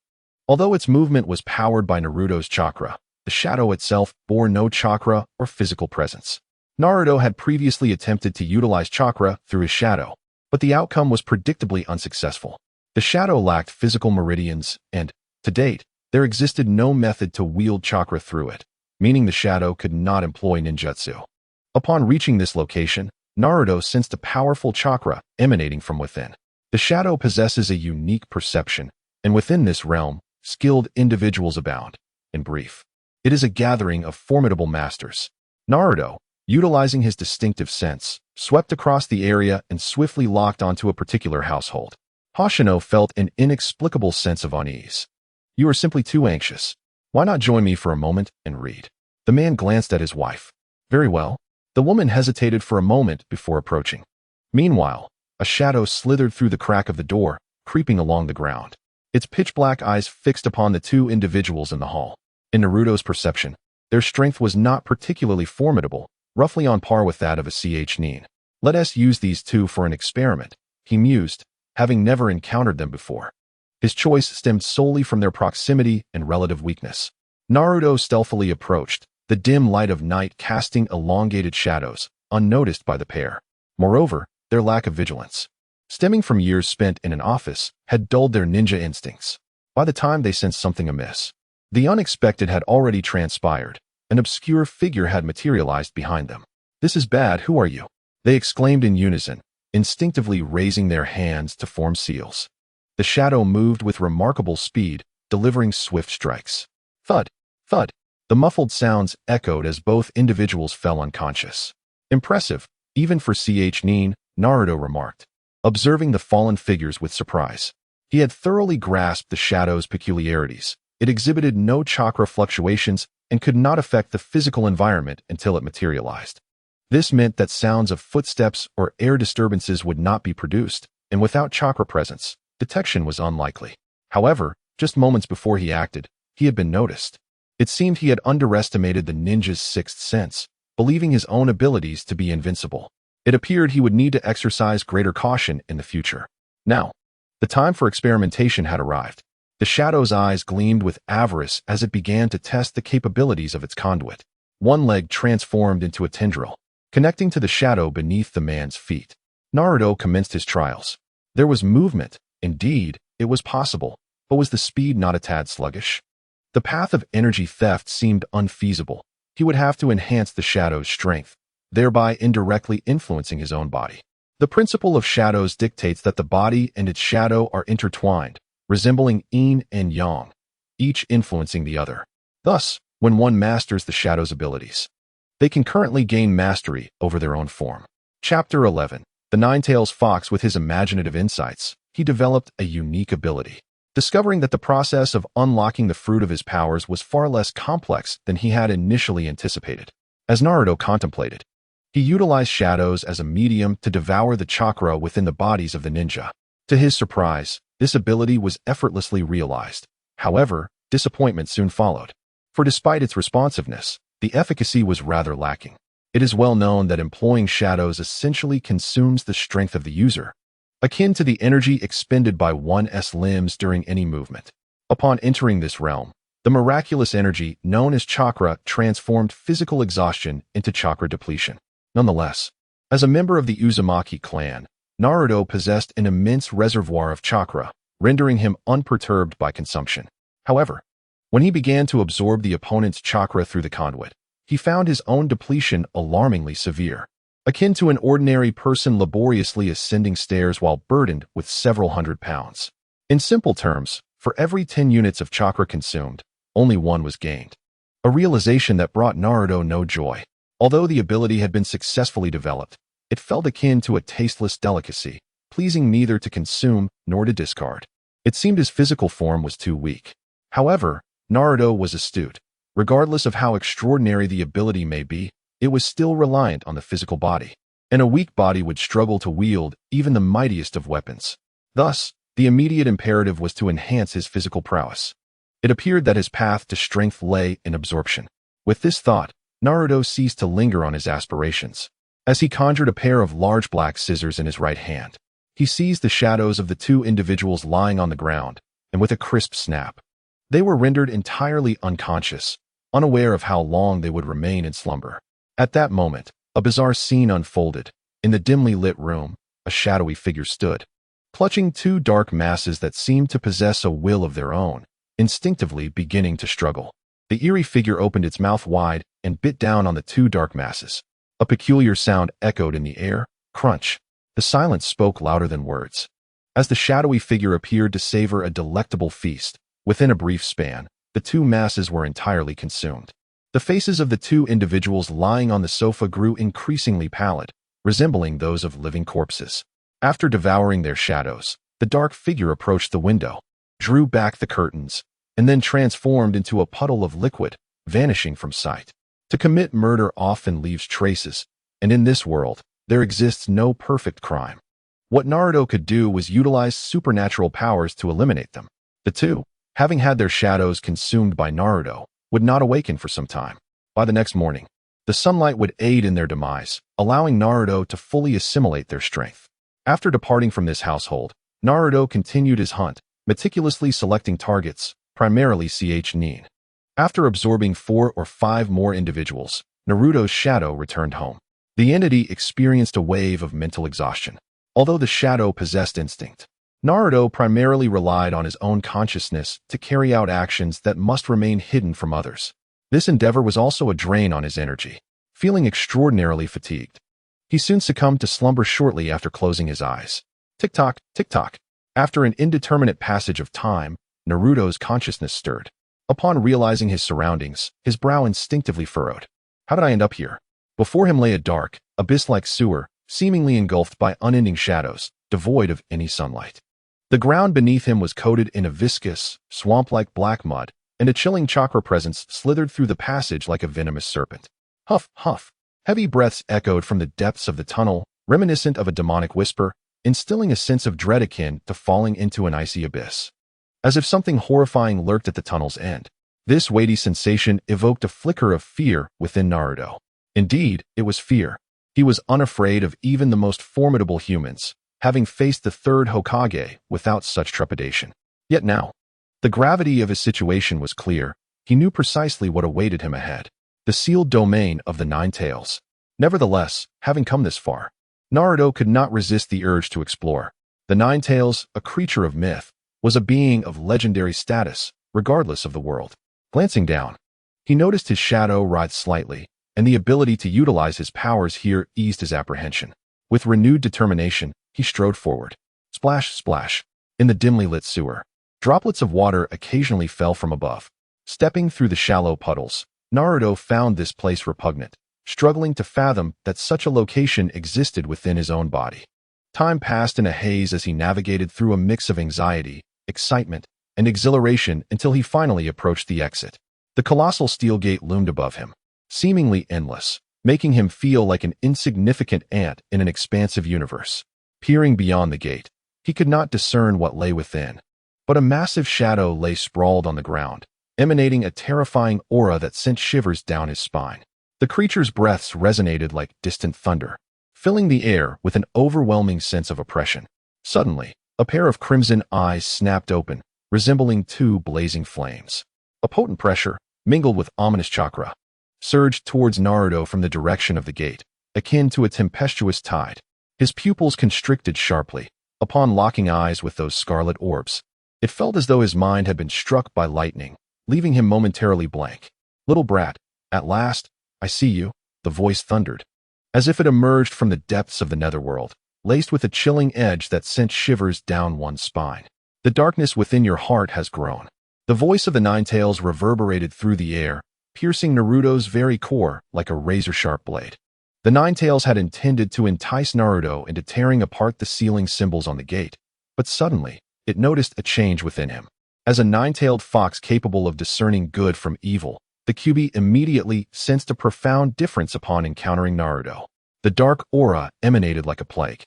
Although its movement was powered by Naruto's chakra, the shadow itself bore no chakra or physical presence. Naruto had previously attempted to utilize chakra through his shadow, but the outcome was predictably unsuccessful. The shadow lacked physical meridians, and, to date, there existed no method to wield chakra through it, meaning the shadow could not employ ninjutsu. Upon reaching this location, Naruto sensed a powerful chakra emanating from within. The shadow possesses a unique perception, and within this realm, skilled individuals abound. In brief, it is a gathering of formidable masters. Naruto, utilizing his distinctive sense, swept across the area and swiftly locked onto a particular household. Hoshino felt an inexplicable sense of unease. "You are simply too anxious. Why not join me for a moment and read?" The man glanced at his wife. "Very well." The woman hesitated for a moment before approaching. Meanwhile, a shadow slithered through the crack of the door, creeping along the ground, its pitch-black eyes fixed upon the two individuals in the hall. In Naruto's perception, their strength was not particularly formidable, roughly on par with that of a ch-nin. "Let us use these two for an experiment," he mused, having never encountered them before. His choice stemmed solely from their proximity and relative weakness. Naruto stealthily approached, the dim light of night casting elongated shadows, unnoticed by the pair. Moreover, their lack of vigilance, stemming from years spent in an office, had dulled their ninja instincts. By the time they sensed something amiss, the unexpected had already transpired. An obscure figure had materialized behind them. "This is bad, who are you?" they exclaimed in unison, instinctively raising their hands to form seals. The shadow moved with remarkable speed, delivering swift strikes. Thud, thud. The muffled sounds echoed as both individuals fell unconscious. "Impressive, even for ch-nin," Naruto remarked, observing the fallen figures with surprise. He had thoroughly grasped the shadow's peculiarities. It exhibited no chakra fluctuations and could not affect the physical environment until it materialized. This meant that sounds of footsteps or air disturbances would not be produced, and without chakra presence, detection was unlikely. However, just moments before he acted, he had been noticed. It seemed he had underestimated the ninja's sixth sense, believing his own abilities to be invincible. It appeared he would need to exercise greater caution in the future. Now, the time for experimentation had arrived. The shadow's eyes gleamed with avarice as it began to test the capabilities of its conduit. One leg transformed into a tendril, connecting to the shadow beneath the man's feet. Naruto commenced his trials. There was movement. Indeed, it was possible, but was the speed not a tad sluggish? The path of energy theft seemed unfeasible. He would have to enhance the shadow's strength, thereby indirectly influencing his own body. The principle of shadows dictates that the body and its shadow are intertwined, resembling yin and yang, each influencing the other. Thus, when one masters the shadow's abilities, they can concurrently gain mastery over their own form. Chapter 11. The Nine-Tails Fox. With his imaginative insights, he developed a unique ability. Discovering that the process of unlocking the fruit of his powers was far less complex than he had initially anticipated. As Naruto contemplated, he utilized shadows as a medium to devour the chakra within the bodies of the ninja. To his surprise, this ability was effortlessly realized. However, disappointment soon followed. For despite its responsiveness, the efficacy was rather lacking. It is well known that employing shadows essentially consumes the strength of the user, akin to the energy expended by one's limbs during any movement. Upon entering this realm, the miraculous energy known as chakra transformed physical exhaustion into chakra depletion. Nonetheless, as a member of the Uzumaki clan, Naruto possessed an immense reservoir of chakra, rendering him unperturbed by consumption. However, when he began to absorb the opponent's chakra through the conduit, he found his own depletion alarmingly severe, akin to an ordinary person laboriously ascending stairs while burdened with several hundred pounds. In simple terms, for every 10 units of chakra consumed, only 1 was gained. A realization that brought Naruto no joy. Although the ability had been successfully developed, it felt akin to a tasteless delicacy, pleasing neither to consume nor to discard. It seemed his physical form was too weak. However, Naruto was astute. Regardless of how extraordinary the ability may be, it was still reliant on the physical body, and a weak body would struggle to wield even the mightiest of weapons. Thus, the immediate imperative was to enhance his physical prowess. It appeared that his path to strength lay in absorption. With this thought, Naruto ceased to linger on his aspirations. As he conjured a pair of large black scissors in his right hand, he seized the shadows of the 2 individuals lying on the ground, and with a crisp snap, they were rendered entirely unconscious, unaware of how long they would remain in slumber. At that moment, a bizarre scene unfolded. In the dimly lit room, a shadowy figure stood, clutching 2 dark masses that seemed to possess a will of their own, instinctively beginning to struggle. The eerie figure opened its mouth wide and bit down on the 2 dark masses. A peculiar sound echoed in the air, crunch. The silence spoke louder than words. As the shadowy figure appeared to savor a delectable feast, within a brief span, the 2 masses were entirely consumed. The faces of the 2 individuals lying on the sofa grew increasingly pallid, resembling those of living corpses. After devouring their shadows, the dark figure approached the window, drew back the curtains, and then transformed into a puddle of liquid, vanishing from sight. To commit murder often leaves traces, and in this world, there exists no perfect crime. What Naruto could do was utilize supernatural powers to eliminate them. The 2, having had their shadows consumed by Naruto, would not awaken for some time. By the next morning, the sunlight would aid in their demise, allowing Naruto to fully assimilate their strength. After departing from this household, Naruto continued his hunt, meticulously selecting targets, primarily Nin. After absorbing 4 or 5 more individuals, Naruto's shadow returned home. The entity experienced a wave of mental exhaustion. Although the shadow possessed instinct, Naruto primarily relied on his own consciousness to carry out actions that must remain hidden from others. This endeavor was also a drain on his energy. Feeling extraordinarily fatigued, he soon succumbed to slumber shortly after closing his eyes. Tick-tock, tick-tock. After an indeterminate passage of time, Naruto's consciousness stirred. Upon realizing his surroundings, his brow instinctively furrowed. How did I end up here? Before him lay a dark, abyss-like sewer, seemingly engulfed by unending shadows, devoid of any sunlight. The ground beneath him was coated in a viscous, swamp-like black mud, and a chilling chakra presence slithered through the passage like a venomous serpent. Huff, huff. Heavy breaths echoed from the depths of the tunnel, reminiscent of a demonic whisper, instilling a sense of dread akin to falling into an icy abyss. As if something horrifying lurked at the tunnel's end, this weighty sensation evoked a flicker of fear within Naruto. Indeed, it was fear. He was unafraid of even the most formidable humans, having faced the 3rd Hokage without such trepidation. Yet now, the gravity of his situation was clear. He knew precisely what awaited him ahead. The sealed domain of the Nine Tails. Nevertheless, having come this far, Naruto could not resist the urge to explore. The Nine Tails, a creature of myth, was a being of legendary status, regardless of the world. Glancing down, he noticed his shadow writhe slightly, and the ability to utilize his powers here eased his apprehension. With renewed determination, he strode forward. Splash, splash. In the dimly lit sewer, droplets of water occasionally fell from above. Stepping through the shallow puddles, Naruto found this place repugnant, struggling to fathom that such a location existed within his own body. Time passed in a haze as he navigated through a mix of anxiety, excitement, and exhilaration until he finally approached the exit. The colossal steel gate loomed above him, seemingly endless, making him feel like an insignificant ant in an expansive universe. Peering beyond the gate, he could not discern what lay within, but a massive shadow lay sprawled on the ground, emanating a terrifying aura that sent shivers down his spine. The creature's breaths resonated like distant thunder, filling the air with an overwhelming sense of oppression. Suddenly, a pair of crimson eyes snapped open, resembling two blazing flames. A potent pressure, mingled with ominous chakra, surged towards Naruto from the direction of the gate, akin to a tempestuous tide. His pupils constricted sharply, upon locking eyes with those scarlet orbs. It felt as though his mind had been struck by lightning, leaving him momentarily blank. "Little brat, at last, I see you," the voice thundered, as if it emerged from the depths of the netherworld, laced with a chilling edge that sent shivers down one's spine. "The darkness within your heart has grown." The voice of the Ninetales reverberated through the air, piercing Naruto's very core like a razor-sharp blade. The Ninetales had intended to entice Naruto into tearing apart the sealing symbols on the gate, but suddenly, it noticed a change within him. As a nine-tailed fox capable of discerning good from evil, the Kyuubi immediately sensed a profound difference upon encountering Naruto. The dark aura emanated like a plague,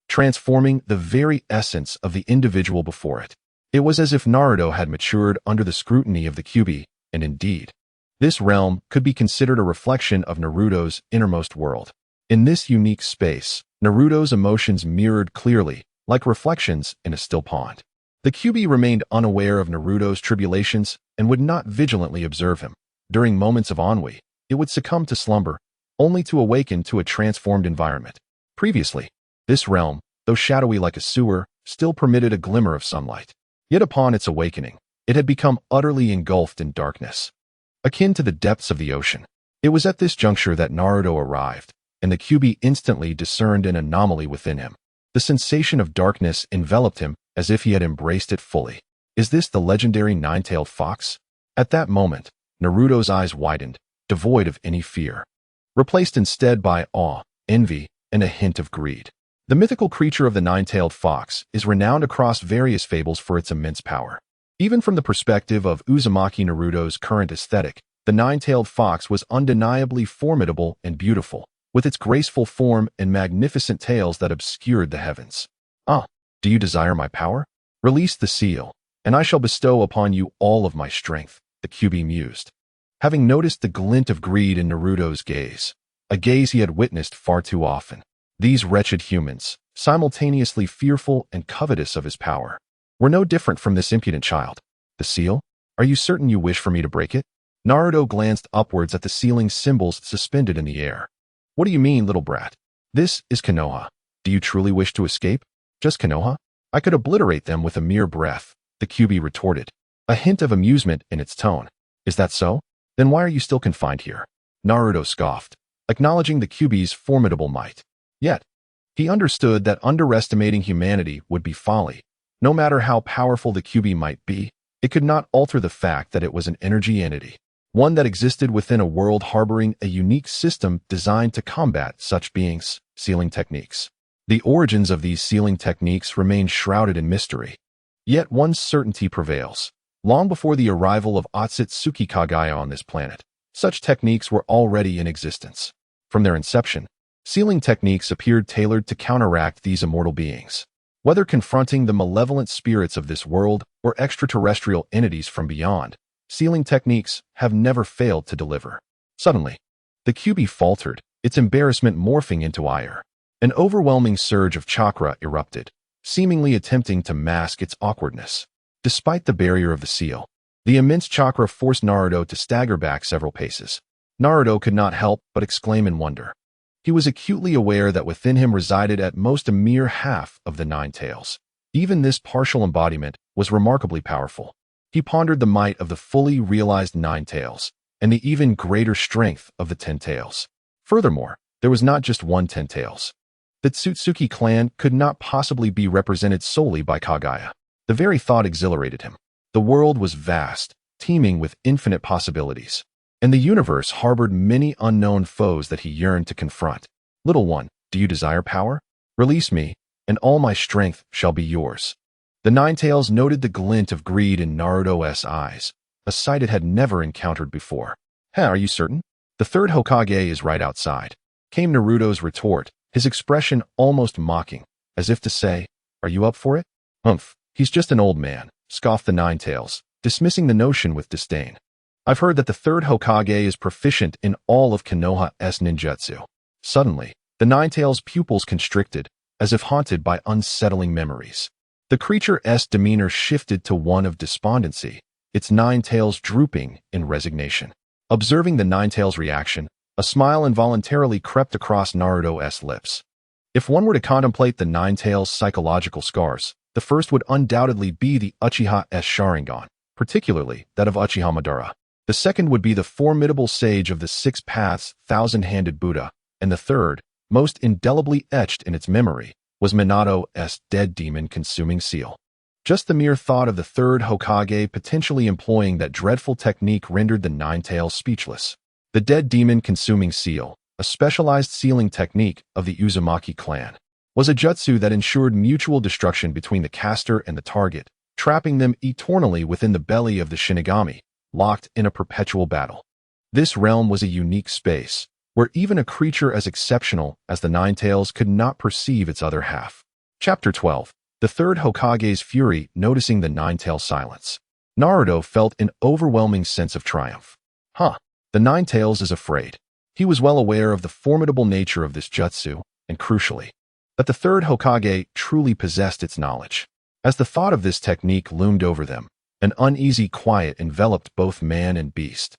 transforming the very essence of the individual before it. It was as if Naruto had matured under the scrutiny of the Kyuubi, and indeed, this realm could be considered a reflection of Naruto's innermost world. In this unique space, Naruto's emotions mirrored clearly, like reflections in a still pond. The Kyuubi remained unaware of Naruto's tribulations and would not vigilantly observe him. During moments of ennui, it would succumb to slumber, only to awaken to a transformed environment. Previously, this realm, though shadowy like a sewer, still permitted a glimmer of sunlight. Yet upon its awakening, it had become utterly engulfed in darkness, akin to the depths of the ocean. It was at this juncture that Naruto arrived, and the Kyuubi instantly discerned an anomaly within him. The sensation of darkness enveloped him as if he had embraced it fully. Is this the legendary nine-tailed fox? At that moment, Naruto's eyes widened, devoid of any fear, replaced instead by awe, envy, and a hint of greed. The mythical creature of the nine-tailed fox is renowned across various fables for its immense power. Even from the perspective of Uzumaki Naruto's current aesthetic, the nine-tailed fox was undeniably formidable and beautiful, with its graceful form and magnificent tails that obscured the heavens. "Ah, do you desire my power? Release the seal, and I shall bestow upon you all of my strength," the Kyuubi mused. Having noticed the glint of greed in Naruto's gaze, a gaze he had witnessed far too often, these wretched humans, simultaneously fearful and covetous of his power, were no different from this impudent child. "The seal? Are you certain you wish for me to break it?" Naruto glanced upwards at the sealing symbols suspended in the air. "What do you mean, little brat? This is Konoha. Do you truly wish to escape? Just Konoha? I could obliterate them with a mere breath," the Kyuubi retorted, a hint of amusement in its tone. "Is that so? Then why are you still confined here?" Naruto scoffed, acknowledging the Kyuubi's formidable might. Yet, he understood that underestimating humanity would be folly. No matter how powerful the Kyuubi might be, it could not alter the fact that it was an energy entity, one that existed within a world harboring a unique system designed to combat such beings. Sealing techniques. The origins of these sealing techniques remain shrouded in mystery. Yet one certainty prevails. Long before the arrival of Akatsuki Kagaya on this planet, such techniques were already in existence. From their inception, sealing techniques appeared tailored to counteract these immortal beings. Whether confronting the malevolent spirits of this world or extraterrestrial entities from beyond, sealing techniques have never failed to deliver. Suddenly, the Kyuubi faltered, its embarrassment morphing into ire. An overwhelming surge of chakra erupted, seemingly attempting to mask its awkwardness. Despite the barrier of the seal, the immense chakra forced Naruto to stagger back several paces. Naruto could not help but exclaim in wonder. He was acutely aware that within him resided at most a mere half of the nine tails. Even this partial embodiment was remarkably powerful. He pondered the might of the fully realized nine tails, and the even greater strength of the 10 tails. Furthermore, there was not just one 10 tails. The Tsutsuki clan could not possibly be represented solely by Kaguya. The very thought exhilarated him. The world was vast, teeming with infinite possibilities, and the universe harbored many unknown foes that he yearned to confront. Little one, do you desire power? Release me, and all my strength shall be yours. The Ninetales noted the glint of greed in Naruto's eyes, a sight it had never encountered before. Are you certain? The third Hokage is right outside, came Naruto's retort, his expression almost mocking, as if to say, are you up for it? He's just an old man, scoffed the Ninetales, dismissing the notion with disdain. I've heard that the third Hokage is proficient in all of Konoha's ninjutsu. Suddenly, the Ninetales' pupils constricted, as if haunted by unsettling memories. The creature's demeanor shifted to one of despondency, its nine tails drooping in resignation. Observing the Ninetales' reaction, a smile involuntarily crept across Naruto's lips. If one were to contemplate the Ninetales' psychological scars, the first would undoubtedly be the Uchiha's Sharingan, particularly that of Uchiha Madara. The second would be the formidable sage of the Six Paths, thousand-handed Buddha, and the third, most indelibly etched in its memory, was Minato's dead demon-consuming seal. Just the mere thought of the third Hokage potentially employing that dreadful technique rendered the Ninetales speechless. The dead demon-consuming seal, a specialized sealing technique of the Uzumaki clan, was a jutsu that ensured mutual destruction between the caster and the target, trapping them eternally within the belly of the Shinigami, locked in a perpetual battle. This realm was a unique space, where even a creature as exceptional as the Ninetales could not perceive its other half. Chapter 12. The third Hokage's fury noticing the Ninetales' silence. Naruto felt an overwhelming sense of triumph. The Ninetales is afraid. He was well aware of the formidable nature of this jutsu, and crucially, that the third Hokage truly possessed its knowledge. As the thought of this technique loomed over them, an uneasy quiet enveloped both man and beast.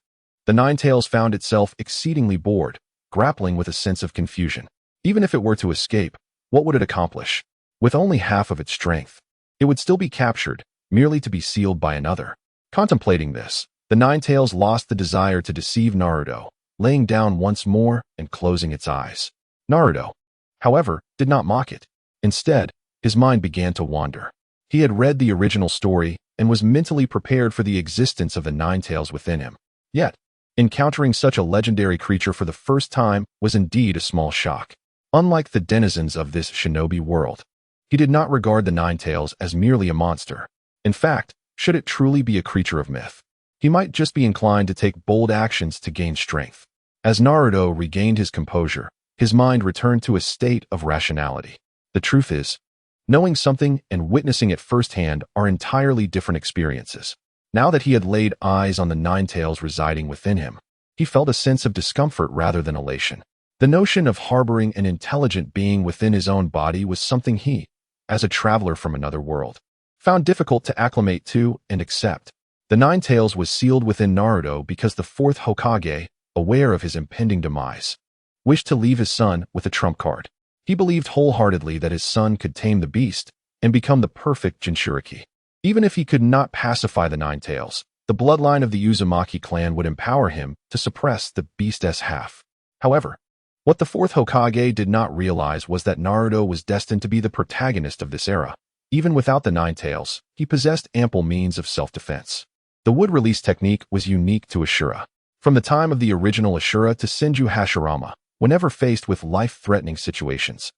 The Ninetales found itself exceedingly bored, grappling with a sense of confusion. Even if it were to escape, what would it accomplish? With only half of its strength, it would still be captured, merely to be sealed by another. Contemplating this, the Ninetales lost the desire to deceive Naruto, laying down once more and closing its eyes. Naruto, however, did not mock it. Instead, his mind began to wander. He had read the original story and was mentally prepared for the existence of the Ninetales within him. Yet, encountering such a legendary creature for the first time was indeed a small shock. Unlike the denizens of this shinobi world, he did not regard the Ninetales as merely a monster. In fact, should it truly be a creature of myth, he might just be inclined to take bold actions to gain strength. As Naruto regained his composure, his mind returned to a state of rationality. The truth is, knowing something and witnessing it firsthand are entirely different experiences. Now that he had laid eyes on the Ninetales residing within him, he felt a sense of discomfort rather than elation. The notion of harboring an intelligent being within his own body was something he, as a traveler from another world, found difficult to acclimate to and accept. The Ninetales was sealed within Naruto because the fourth Hokage, aware of his impending demise, wished to leave his son with a trump card. He believed wholeheartedly that his son could tame the beast and become the perfect Jinchuriki. Even if he could not pacify the Ninetales, the bloodline of the Uzumaki clan would empower him to suppress the beast's half. However, what the fourth Hokage did not realize was that Naruto was destined to be the protagonist of this era. Even without the Ninetales, he possessed ample means of self-defense. The wood release technique was unique to Ashura. From the time of the original Ashura to Senju Hashirama, whenever faced with life-threatening situations,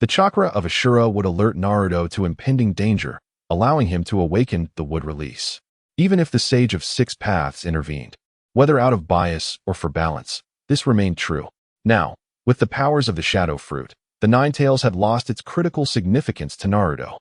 the chakra of Ashura would alert Naruto to impending danger, allowing him to awaken the wood release. Even if the Sage of Six Paths intervened, whether out of bias or for balance, this remained true. Now, with the powers of the Shadow Fruit, the Ninetales had lost its critical significance to Naruto.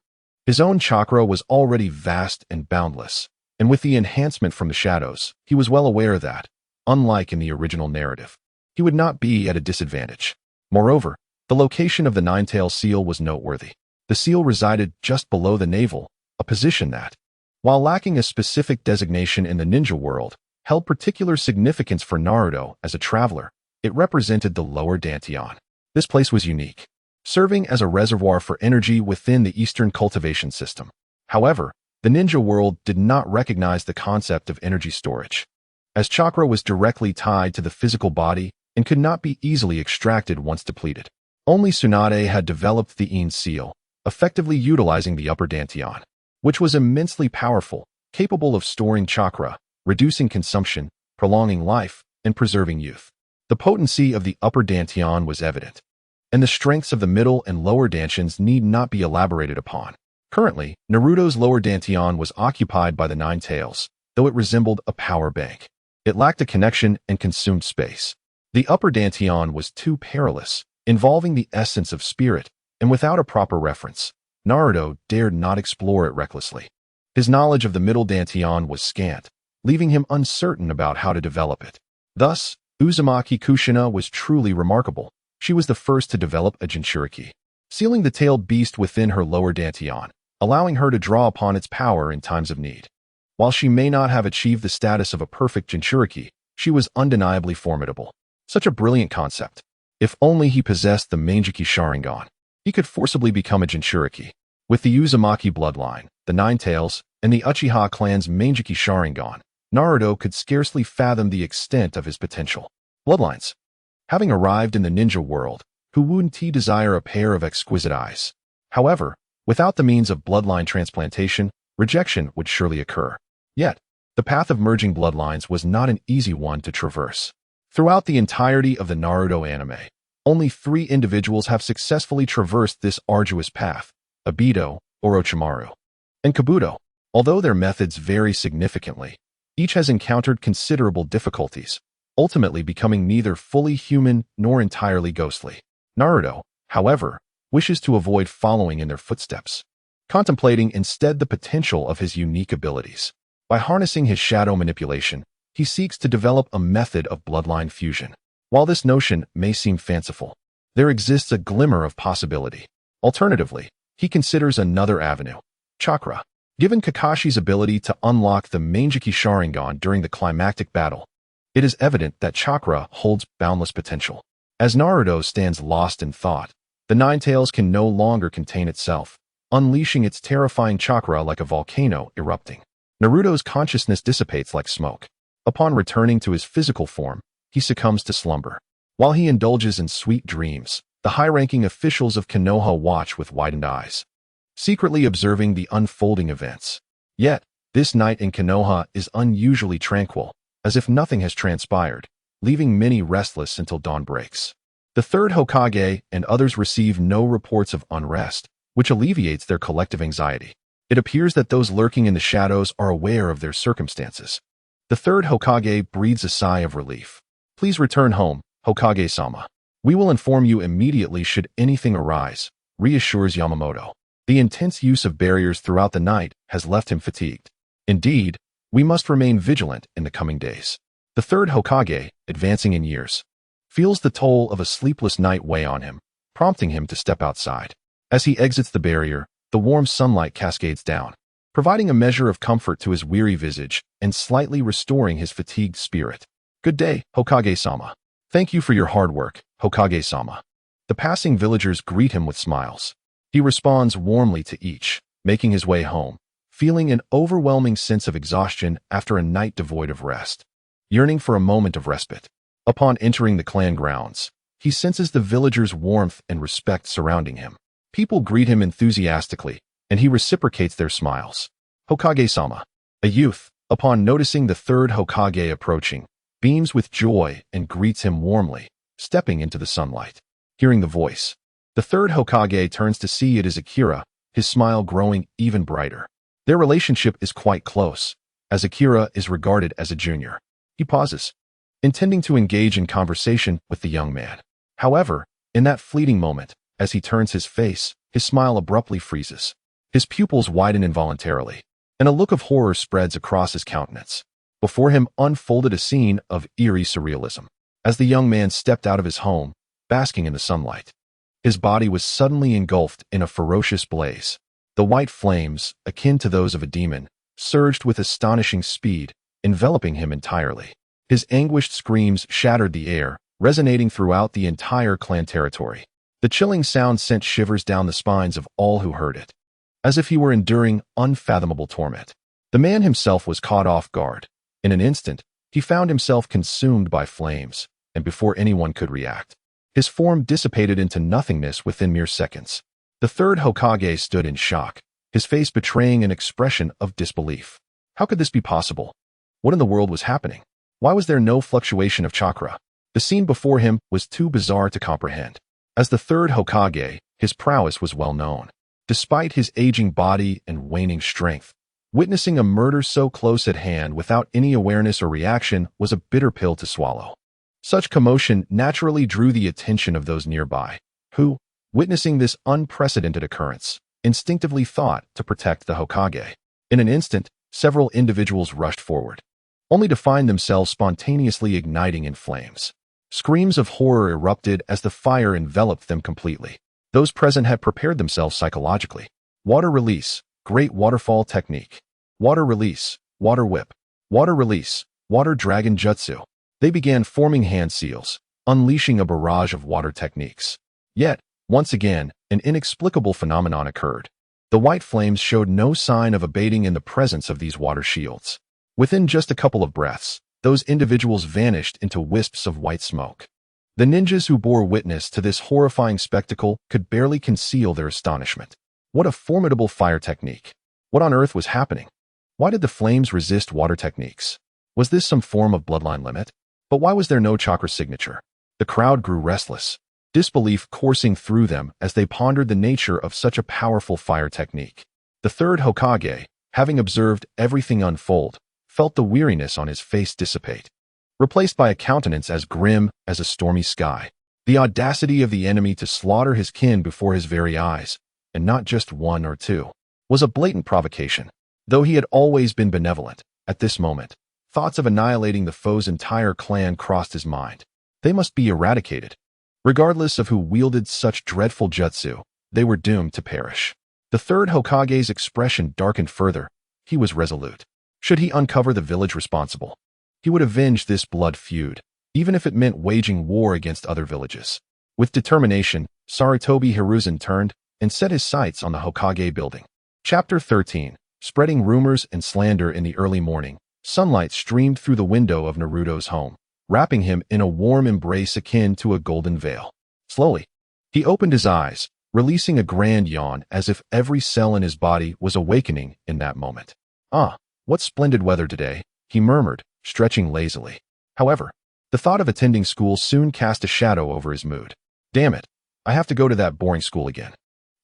His own chakra was already vast and boundless, and with the enhancement from the shadows, he was well aware that, unlike in the original narrative, he would not be at a disadvantage. Moreover, the location of the Ninetales seal was noteworthy. The seal resided just below the navel, a position that, while lacking a specific designation in the ninja world, held particular significance for Naruto as a traveler. It represented the lower dantian. This place was unique, serving as a reservoir for energy within the Eastern cultivation system. However, the ninja world did not recognize the concept of energy storage, as chakra was directly tied to the physical body and could not be easily extracted once depleted. Only Tsunade had developed the Ein seal, effectively utilizing the upper dantian, which was immensely powerful, capable of storing chakra, reducing consumption, prolonging life, and preserving youth. The potency of the upper dantian was evident, and the strengths of the middle and lower dantians need not be elaborated upon. Currently, Naruto's lower dantian was occupied by the Nine Tails, though it resembled a power bank. It lacked a connection and consumed space. The upper dantian was too perilous, involving the essence of spirit, and without a proper reference, Naruto dared not explore it recklessly. His knowledge of the middle dantian was scant, leaving him uncertain about how to develop it. Thus, Uzumaki Kushina was truly remarkable. She was the first to develop a Jinchuriki, sealing the tailed beast within her lower dantian, allowing her to draw upon its power in times of need. While she may not have achieved the status of a perfect Jinchuriki, she was undeniably formidable. Such a brilliant concept. If only he possessed the Manjiki Sharingan, he could forcibly become a Jinchuriki. With the Uzumaki bloodline, the Nine Tails, and the Uchiha clan's Manjiki Sharingan, Naruto could scarcely fathom the extent of his potential. Bloodlines. Having arrived in the ninja world, who wouldn't he desire a pair of exquisite eyes? However, without the means of bloodline transplantation, rejection would surely occur. Yet, the path of merging bloodlines was not an easy one to traverse. Throughout the entirety of the Naruto anime, only 3 individuals have successfully traversed this arduous path: Obito, Orochimaru, and Kabuto. Although their methods vary significantly, each has encountered considerable difficulties, ultimately becoming neither fully human nor entirely ghostly. Naruto, however, wishes to avoid following in their footsteps, contemplating instead the potential of his unique abilities. By harnessing his shadow manipulation, he seeks to develop a method of bloodline fusion. While this notion may seem fanciful, there exists a glimmer of possibility. Alternatively, he considers another avenue: chakra. Given Kakashi's ability to unlock the Manjiki Sharingan during the climactic battle, it is evident that chakra holds boundless potential. As Naruto stands lost in thought, the Nine Tails can no longer contain itself, unleashing its terrifying chakra like a volcano erupting. Naruto's consciousness dissipates like smoke. Upon returning to his physical form, he succumbs to slumber. While he indulges in sweet dreams, the high-ranking officials of Konoha watch with widened eyes, secretly observing the unfolding events. Yet, this night in Konoha is unusually tranquil, as if nothing has transpired, leaving many restless until dawn breaks. The third Hokage and others receive no reports of unrest, which alleviates their collective anxiety. It appears that those lurking in the shadows are aware of their circumstances. The third Hokage breathes a sigh of relief. "Please return home, Hokage-sama. We will inform you immediately should anything arise," reassures Yamamoto. The intense use of barriers throughout the night has left him fatigued. Indeed, we must remain vigilant in the coming days. The third Hokage, advancing in years, feels the toll of a sleepless night weigh on him, prompting him to step outside. As he exits the barrier, the warm sunlight cascades down, providing a measure of comfort to his weary visage and slightly restoring his fatigued spirit. "Good day, Hokage-sama. Thank you for your hard work, Hokage-sama." The passing villagers greet him with smiles. He responds warmly to each, making his way home, feeling an overwhelming sense of exhaustion after a night devoid of rest, yearning for a moment of respite. Upon entering the clan grounds, he senses the villagers' warmth and respect surrounding him. People greet him enthusiastically, and he reciprocates their smiles. Hokage-sama, a youth, upon noticing the third Hokage approaching, beams with joy and greets him warmly, stepping into the sunlight. Hearing the voice, the third Hokage turns to see it is Akira, his smile growing even brighter. Their relationship is quite close, as Akira is regarded as a junior. He pauses, intending to engage in conversation with the young man. However, in that fleeting moment, as he turns his face, his smile abruptly freezes. His pupils widen involuntarily, and a look of horror spreads across his countenance. Before him unfolded a scene of eerie surrealism. As the young man stepped out of his home, basking in the sunlight, his body was suddenly engulfed in a ferocious blaze. The white flames, akin to those of a demon, surged with astonishing speed, enveloping him entirely. His anguished screams shattered the air, resonating throughout the entire clan territory. The chilling sound sent shivers down the spines of all who heard it, as if he were enduring unfathomable torment. The man himself was caught off guard. In an instant, he found himself consumed by flames, and before anyone could react, His form dissipated into nothingness within mere seconds. The third Hokage stood in shock, his face betraying an expression of disbelief. How could this be possible? What in the world was happening? Why was there no fluctuation of chakra? The scene before him was too bizarre to comprehend. As the third Hokage, his prowess was well known. Despite his aging body and waning strength, witnessing a murder so close at hand without any awareness or reaction was a bitter pill to swallow. Such commotion naturally drew the attention of those nearby, who, witnessing this unprecedented occurrence, instinctively thought to protect the Hokage. In an instant, several individuals rushed forward, only to find themselves spontaneously igniting in flames. Screams of horror erupted as the fire enveloped them completely. Those present had prepared themselves psychologically. Water release, great waterfall technique. Water release, water whip. Water release, water dragon jutsu. They began forming hand seals, unleashing a barrage of water techniques. Yet, once again, an inexplicable phenomenon occurred. The white flames showed no sign of abating in the presence of these water shields. Within just a couple of breaths, those individuals vanished into wisps of white smoke. The ninjas who bore witness to this horrifying spectacle could barely conceal their astonishment. What a formidable fire technique! What on earth was happening? Why did the flames resist water techniques? Was this some form of bloodline limit? But why was there no chakra signature? The crowd grew restless, disbelief coursing through them as they pondered the nature of such a powerful fire technique. The third Hokage, having observed everything unfold, felt the weariness on his face dissipate, replaced by a countenance as grim as a stormy sky. The audacity of the enemy to slaughter his kin before his very eyes, and not just one or two, was a blatant provocation. Though he had always been benevolent, at this moment, thoughts of annihilating the foe's entire clan crossed his mind. They must be eradicated. Regardless of who wielded such dreadful jutsu, they were doomed to perish. The third Hokage's expression darkened further. He was resolute. Should he uncover the village responsible, he would avenge this blood feud, even if it meant waging war against other villages. With determination, Sarutobi Hiruzen turned and set his sights on the Hokage building. Chapter 13. Spreading rumors and slander in the early morning, sunlight streamed through the window of Naruto's home, wrapping him in a warm embrace akin to a golden veil. Slowly, he opened his eyes, releasing a grand yawn as if every cell in his body was awakening in that moment. "Ah, what splendid weather today," he murmured, stretching lazily. However, the thought of attending school soon cast a shadow over his mood. Damn it, I have to go to that boring school again.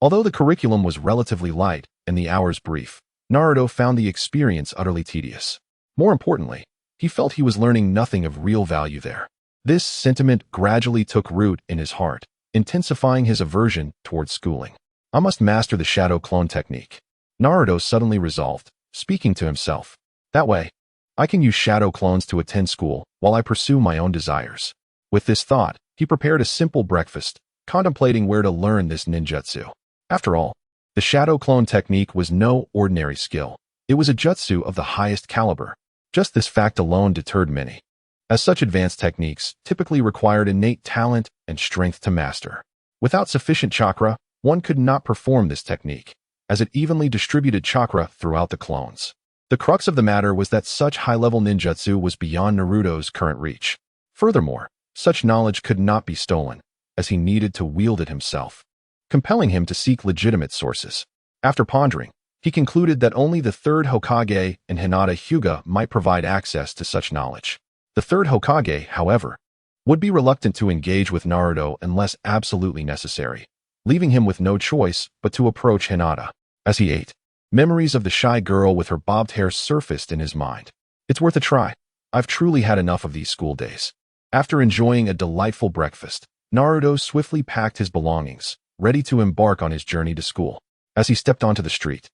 Although the curriculum was relatively light and the hours brief, Naruto found the experience utterly tedious. More importantly, he felt he was learning nothing of real value there. This sentiment gradually took root in his heart, intensifying his aversion towards schooling. I must master the shadow clone technique, Naruto suddenly resolved, speaking to himself. That way, I can use shadow clones to attend school while I pursue my own desires. With this thought, he prepared a simple breakfast, contemplating where to learn this ninjutsu. After all, the shadow clone technique was no ordinary skill. It was a jutsu of the highest caliber. Just this fact alone deterred many, as such advanced techniques typically required innate talent and strength to master. Without sufficient chakra, one could not perform this technique, as it evenly distributed chakra throughout the clones. The crux of the matter was that such high-level ninjutsu was beyond Naruto's current reach. Furthermore, such knowledge could not be stolen, as he needed to wield it himself, compelling him to seek legitimate sources. After pondering, he concluded that only the third Hokage and Hinata Hyuga might provide access to such knowledge. The third Hokage, however, would be reluctant to engage with Naruto unless absolutely necessary, leaving him with no choice but to approach Hinata. As he ate, memories of the shy girl with her bobbed hair surfaced in his mind. It's worth a try. I've truly had enough of these school days. After enjoying a delightful breakfast, Naruto swiftly packed his belongings, ready to embark on his journey to school. As he stepped onto the street,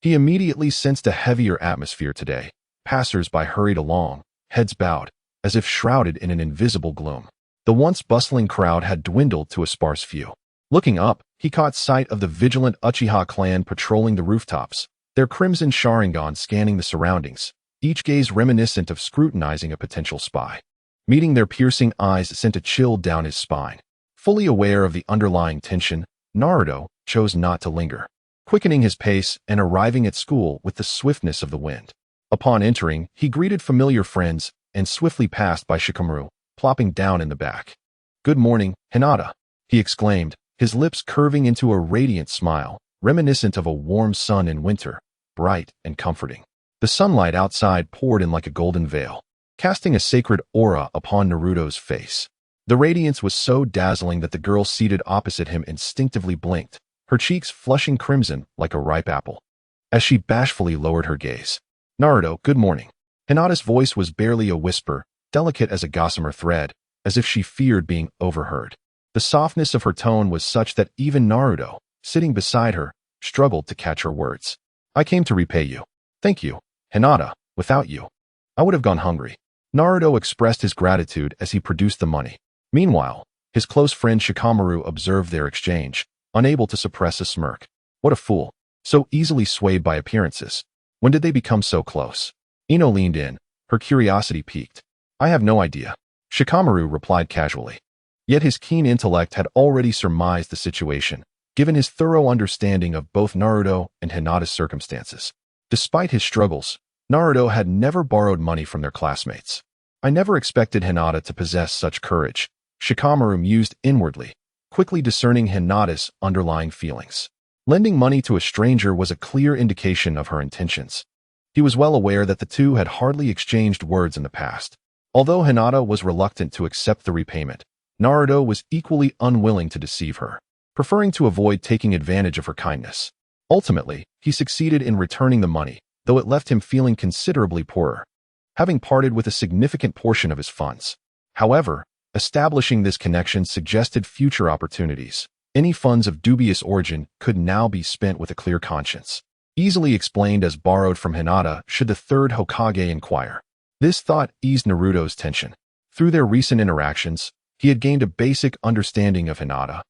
he immediately sensed a heavier atmosphere today. Passers-by hurried along, heads bowed, as if shrouded in an invisible gloom. The once bustling crowd had dwindled to a sparse few. Looking up, he caught sight of the vigilant Uchiha clan patrolling the rooftops, their crimson Sharingan scanning the surroundings, each gaze reminiscent of scrutinizing a potential spy. Meeting their piercing eyes sent a chill down his spine. Fully aware of the underlying tension, Naruto chose not to linger, quickening his pace and arriving at school with the swiftness of the wind. Upon entering, he greeted familiar friends and swiftly passed by Shikamaru, plopping down in the back. Good morning, Hinata, he exclaimed, his lips curving into a radiant smile, reminiscent of a warm sun in winter, bright and comforting. The sunlight outside poured in like a golden veil, casting a sacred aura upon Naruto's face. The radiance was so dazzling that the girl seated opposite him instinctively blinked, her cheeks flushing crimson like a ripe apple. As she bashfully lowered her gaze, "Naruto, good morning." Hinata's voice was barely a whisper, delicate as a gossamer thread, as if she feared being overheard. The softness of her tone was such that even Naruto, sitting beside her, struggled to catch her words. "I came to repay you." "Thank you, Hinata. Without you, I would have gone hungry." Naruto expressed his gratitude as he produced the money. Meanwhile, his close friend Shikamaru observed their exchange, unable to suppress a smirk. What a fool, so easily swayed by appearances. When did they become so close? Ino leaned in, her curiosity piqued. "I have no idea," Shikamaru replied casually. Yet his keen intellect had already surmised the situation, given his thorough understanding of both Naruto and Hinata's circumstances. Despite his struggles, Naruto had never borrowed money from their classmates. "I never expected Hinata to possess such courage," Shikamaru mused inwardly, quickly discerning Hinata's underlying feelings. Lending money to a stranger was a clear indication of her intentions. He was well aware that the two had hardly exchanged words in the past. Although Hinata was reluctant to accept the repayment, Naruto was equally unwilling to deceive her, preferring to avoid taking advantage of her kindness. Ultimately, he succeeded in returning the money, though it left him feeling considerably poorer, having parted with a significant portion of his funds. However, establishing this connection suggested future opportunities. Any funds of dubious origin could now be spent with a clear conscience, easily explained as borrowed from Hinata should the third Hokage inquire. This thought eased Naruto's tension. Through their recent interactions, he had gained a basic understanding of Hinata.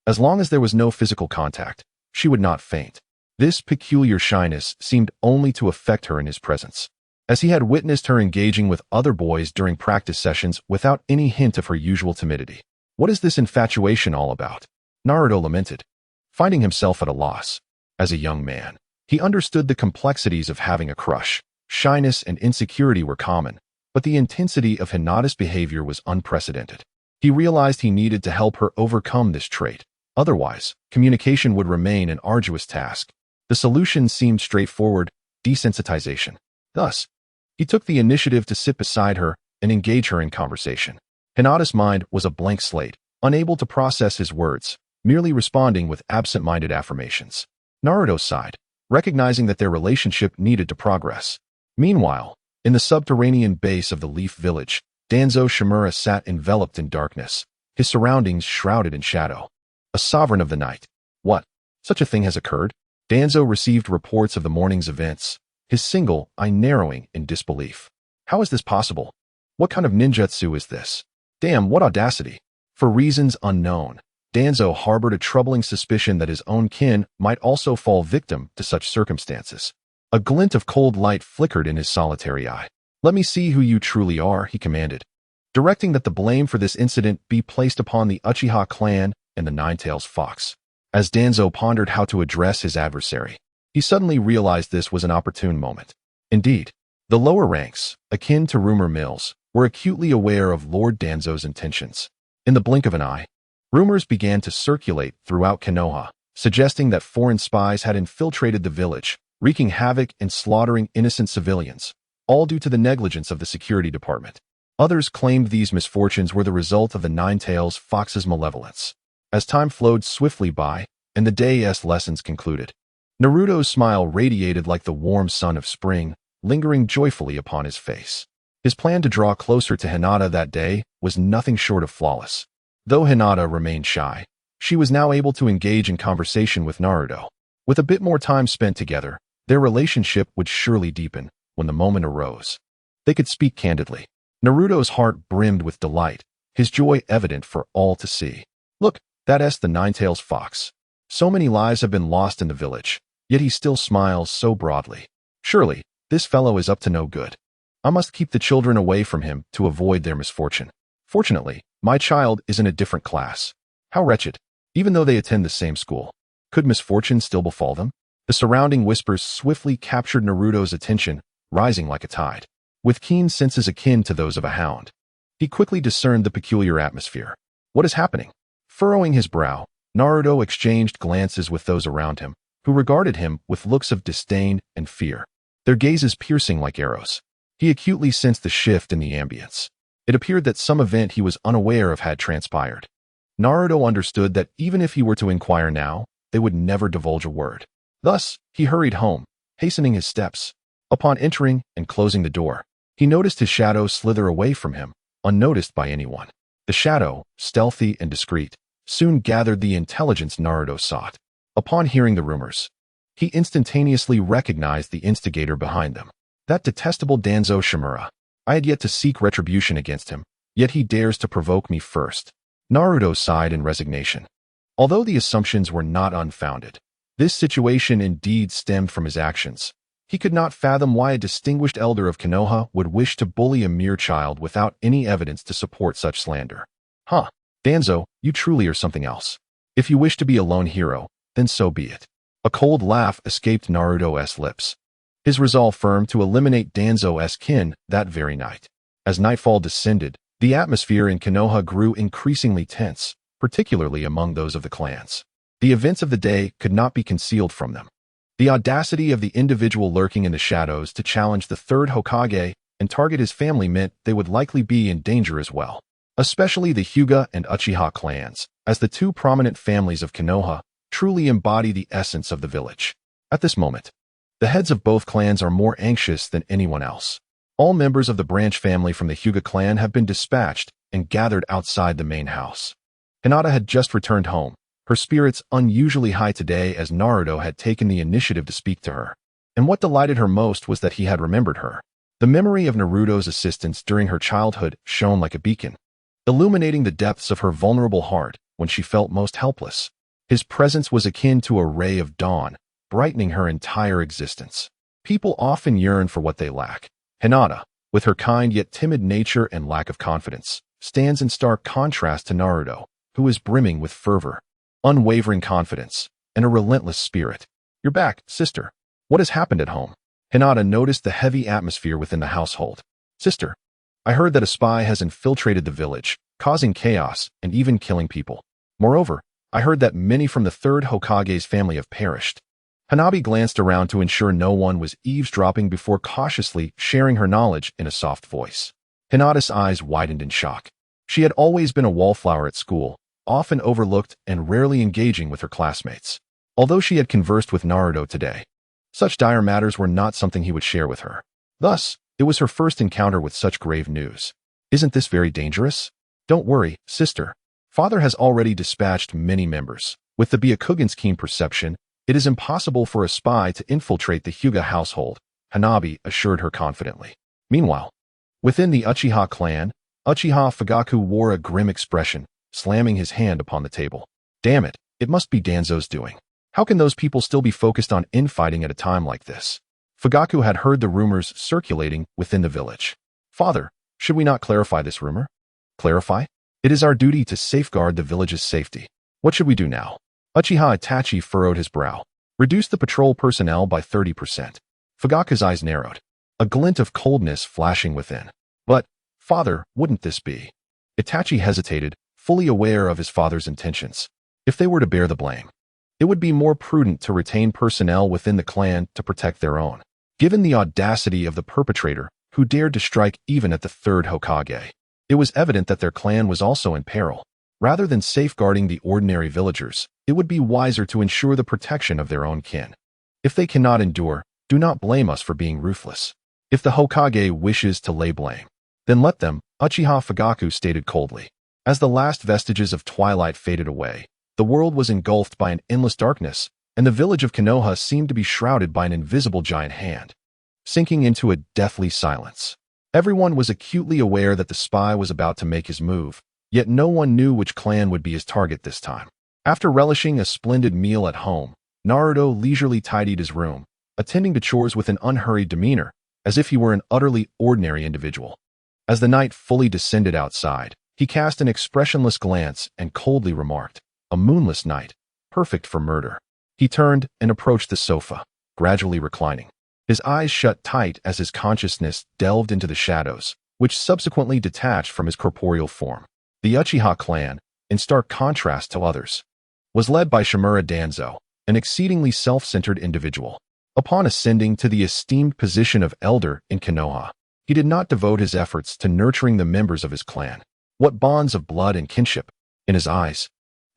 As long as there was no physical contact, she would not faint. This peculiar shyness seemed only to affect her in his presence, as he had witnessed her engaging with other boys during practice sessions without any hint of her usual timidity. "What is this infatuation all about?" Naruto lamented, finding himself at a loss. As a young man, he understood the complexities of having a crush. Shyness and insecurity were common, but the intensity of Hinata's behavior was unprecedented. He realized he needed to help her overcome this trait. Otherwise, communication would remain an arduous task. The solution seemed straightforward: desensitization. Thus, he took the initiative to sit beside her and engage her in conversation. Hinata's mind was a blank slate, unable to process his words, merely responding with absent-minded affirmations. Naruto sighed, recognizing that their relationship needed to progress. Meanwhile, in the subterranean base of the Leaf Village, Danzo Shimura sat enveloped in darkness, his surroundings shrouded in shadow. A sovereign of the night. What? Such a thing has occurred? Danzo received reports of the morning's events, his single eye narrowing in disbelief. How is this possible? What kind of ninjutsu is this? Damn, what audacity! For reasons unknown, Danzo harbored a troubling suspicion that his own kin might also fall victim to such circumstances. A glint of cold light flickered in his solitary eye. "Let me see who you truly are," he commanded, directing that the blame for this incident be placed upon the Uchiha clan and the Nine-Tails Fox. As Danzo pondered how to address his adversary, he suddenly realized this was an opportune moment. Indeed, the lower ranks, akin to rumor mills, were acutely aware of Lord Danzo's intentions. In the blink of an eye, rumors began to circulate throughout Konoha, suggesting that foreign spies had infiltrated the village, wreaking havoc and slaughtering innocent civilians, all due to the negligence of the security department. Others claimed these misfortunes were the result of the Nine-Tails Fox's malevolence. As time flowed swiftly by, and the day's lessons concluded, Naruto's smile radiated like the warm sun of spring, lingering joyfully upon his face. His plan to draw closer to Hinata that day was nothing short of flawless. Though Hinata remained shy, she was now able to engage in conversation with Naruto. With a bit more time spent together, their relationship would surely deepen when the moment arose. They could speak candidly. Naruto's heart brimmed with delight, his joy evident for all to see. "Look, that's the Nine-Tails Fox. So many lives have been lost in the village, yet he still smiles so broadly. Surely, this fellow is up to no good. I must keep the children away from him to avoid their misfortune. Fortunately, my child is in a different class. How wretched. Even though they attend the same school, could misfortune still befall them?" The surrounding whispers swiftly captured Naruto's attention, rising like a tide. With keen senses akin to those of a hound, he quickly discerned the peculiar atmosphere. What is happening? Furrowing his brow, Naruto exchanged glances with those around him, who regarded him with looks of disdain and fear, their gazes piercing like arrows. He acutely sensed the shift in the ambience. It appeared that some event he was unaware of had transpired. Naruto understood that even if he were to inquire now, they would never divulge a word. Thus, he hurried home, hastening his steps. Upon entering and closing the door, he noticed his shadow slither away from him, unnoticed by anyone. The shadow, stealthy and discreet, soon gathered the intelligence Naruto sought. Upon hearing the rumors, he instantaneously recognized the instigator behind them. That detestable Danzo Shimura. I had yet to seek retribution against him, yet he dares to provoke me first. Naruto sighed in resignation. Although the assumptions were not unfounded, this situation indeed stemmed from his actions. He could not fathom why a distinguished elder of Konoha would wish to bully a mere child without any evidence to support such slander. Huh, Danzo, you truly are something else. If you wish to be a lone hero, then so be it. A cold laugh escaped Naruto's lips, his resolve firm to eliminate Danzo's kin that very night. As nightfall descended, the atmosphere in Konoha grew increasingly tense, particularly among those of the clans. The events of the day could not be concealed from them. The audacity of the individual lurking in the shadows to challenge the third Hokage and target his family meant they would likely be in danger as well, especially the Hyuga and Uchiha clans, as the two prominent families of Konoha truly embody the essence of the village. At this moment, the heads of both clans are more anxious than anyone else. All members of the branch family from the Hyuga clan have been dispatched and gathered outside the main house. Hinata had just returned home, her spirits unusually high today as Naruto had taken the initiative to speak to her. And what delighted her most was that he had remembered her. The memory of Naruto's assistance during her childhood shone like a beacon, illuminating the depths of her vulnerable heart when she felt most helpless. His presence was akin to a ray of dawn, brightening her entire existence. People often yearn for what they lack. Hinata, with her kind yet timid nature and lack of confidence, stands in stark contrast to Naruto, who is brimming with fervor, unwavering confidence, and a relentless spirit. You're back, sister. What has happened at home? Hinata noticed the heavy atmosphere within the household. Sister, I heard that a spy has infiltrated the village, causing chaos and even killing people. Moreover, I heard that many from the third Hokage's family have perished. Hanabi glanced around to ensure no one was eavesdropping before cautiously sharing her knowledge in a soft voice. Hinata's eyes widened in shock. She had always been a wallflower at school, often overlooked and rarely engaging with her classmates. Although she had conversed with Naruto today, such dire matters were not something he would share with her. Thus, it was her first encounter with such grave news. Isn't this very dangerous? Don't worry, sister. Father has already dispatched many members. With the Byakugan's keen perception, it is impossible for a spy to infiltrate the Hyuga household, Hanabi assured her confidently. Meanwhile, within the Uchiha clan, Uchiha Fugaku wore a grim expression, slamming his hand upon the table. Damn it, it must be Danzo's doing. How can those people still be focused on infighting at a time like this? Fugaku had heard the rumors circulating within the village. Father, should we not clarify this rumor? Clarify? It is our duty to safeguard the village's safety. What should we do now? Uchiha Itachi furrowed his brow. Reduce the patrol personnel by 30%. Fugaku's eyes narrowed, a glint of coldness flashing within. But, father, wouldn't this be? Itachi hesitated, fully aware of his father's intentions. If they were to bear the blame, it would be more prudent to retain personnel within the clan to protect their own. Given the audacity of the perpetrator, who dared to strike even at the third Hokage, it was evident that their clan was also in peril. Rather than safeguarding the ordinary villagers, it would be wiser to ensure the protection of their own kin. If they cannot endure, do not blame us for being ruthless. If the Hokage wishes to lay blame, then let them, Uchiha Fugaku stated coldly. As the last vestiges of twilight faded away, the world was engulfed by an endless darkness, and the village of Konoha seemed to be shrouded by an invisible giant hand, sinking into a deathly silence. Everyone was acutely aware that the spy was about to make his move, yet no one knew which clan would be his target this time. After relishing a splendid meal at home, Naruto leisurely tidied his room, attending to chores with an unhurried demeanor, as if he were an utterly ordinary individual. As the night fully descended outside, he cast an expressionless glance and coldly remarked, "A moonless night, perfect for murder." He turned and approached the sofa, gradually reclining. His eyes shut tight as his consciousness delved into the shadows, which subsequently detached from his corporeal form. The Uchiha clan, in stark contrast to others, was led by Shimura Danzo, an exceedingly self-centered individual. Upon ascending to the esteemed position of elder in Konoha, he did not devote his efforts to nurturing the members of his clan. What bonds of blood and kinship? In his eyes,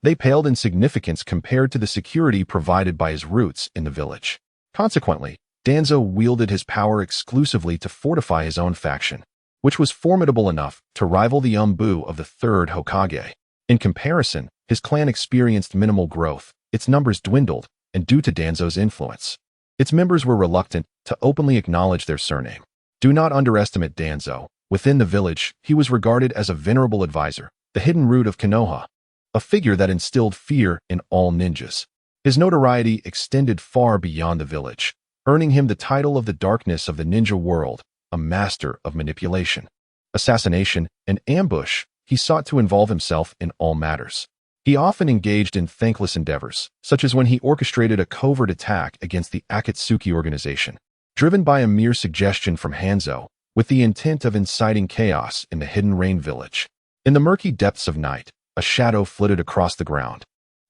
they paled in significance compared to the security provided by his roots in the village. Consequently, Danzo wielded his power exclusively to fortify his own faction, which was formidable enough to rival the Umbu of the third Hokage. In comparison, his clan experienced minimal growth, its numbers dwindled, and due to Danzo's influence, its members were reluctant to openly acknowledge their surname. Do not underestimate Danzo. Within the village, he was regarded as a venerable advisor, the hidden root of Konoha, a figure that instilled fear in all ninjas. His notoriety extended far beyond the village, earning him the title of the darkness of the ninja world, a master of manipulation, assassination, and ambush. He sought to involve himself in all matters. He often engaged in thankless endeavors, such as when he orchestrated a covert attack against the Akatsuki organization, driven by a mere suggestion from Hanzo, with the intent of inciting chaos in the Hidden Rain village. In the murky depths of night, a shadow flitted across the ground,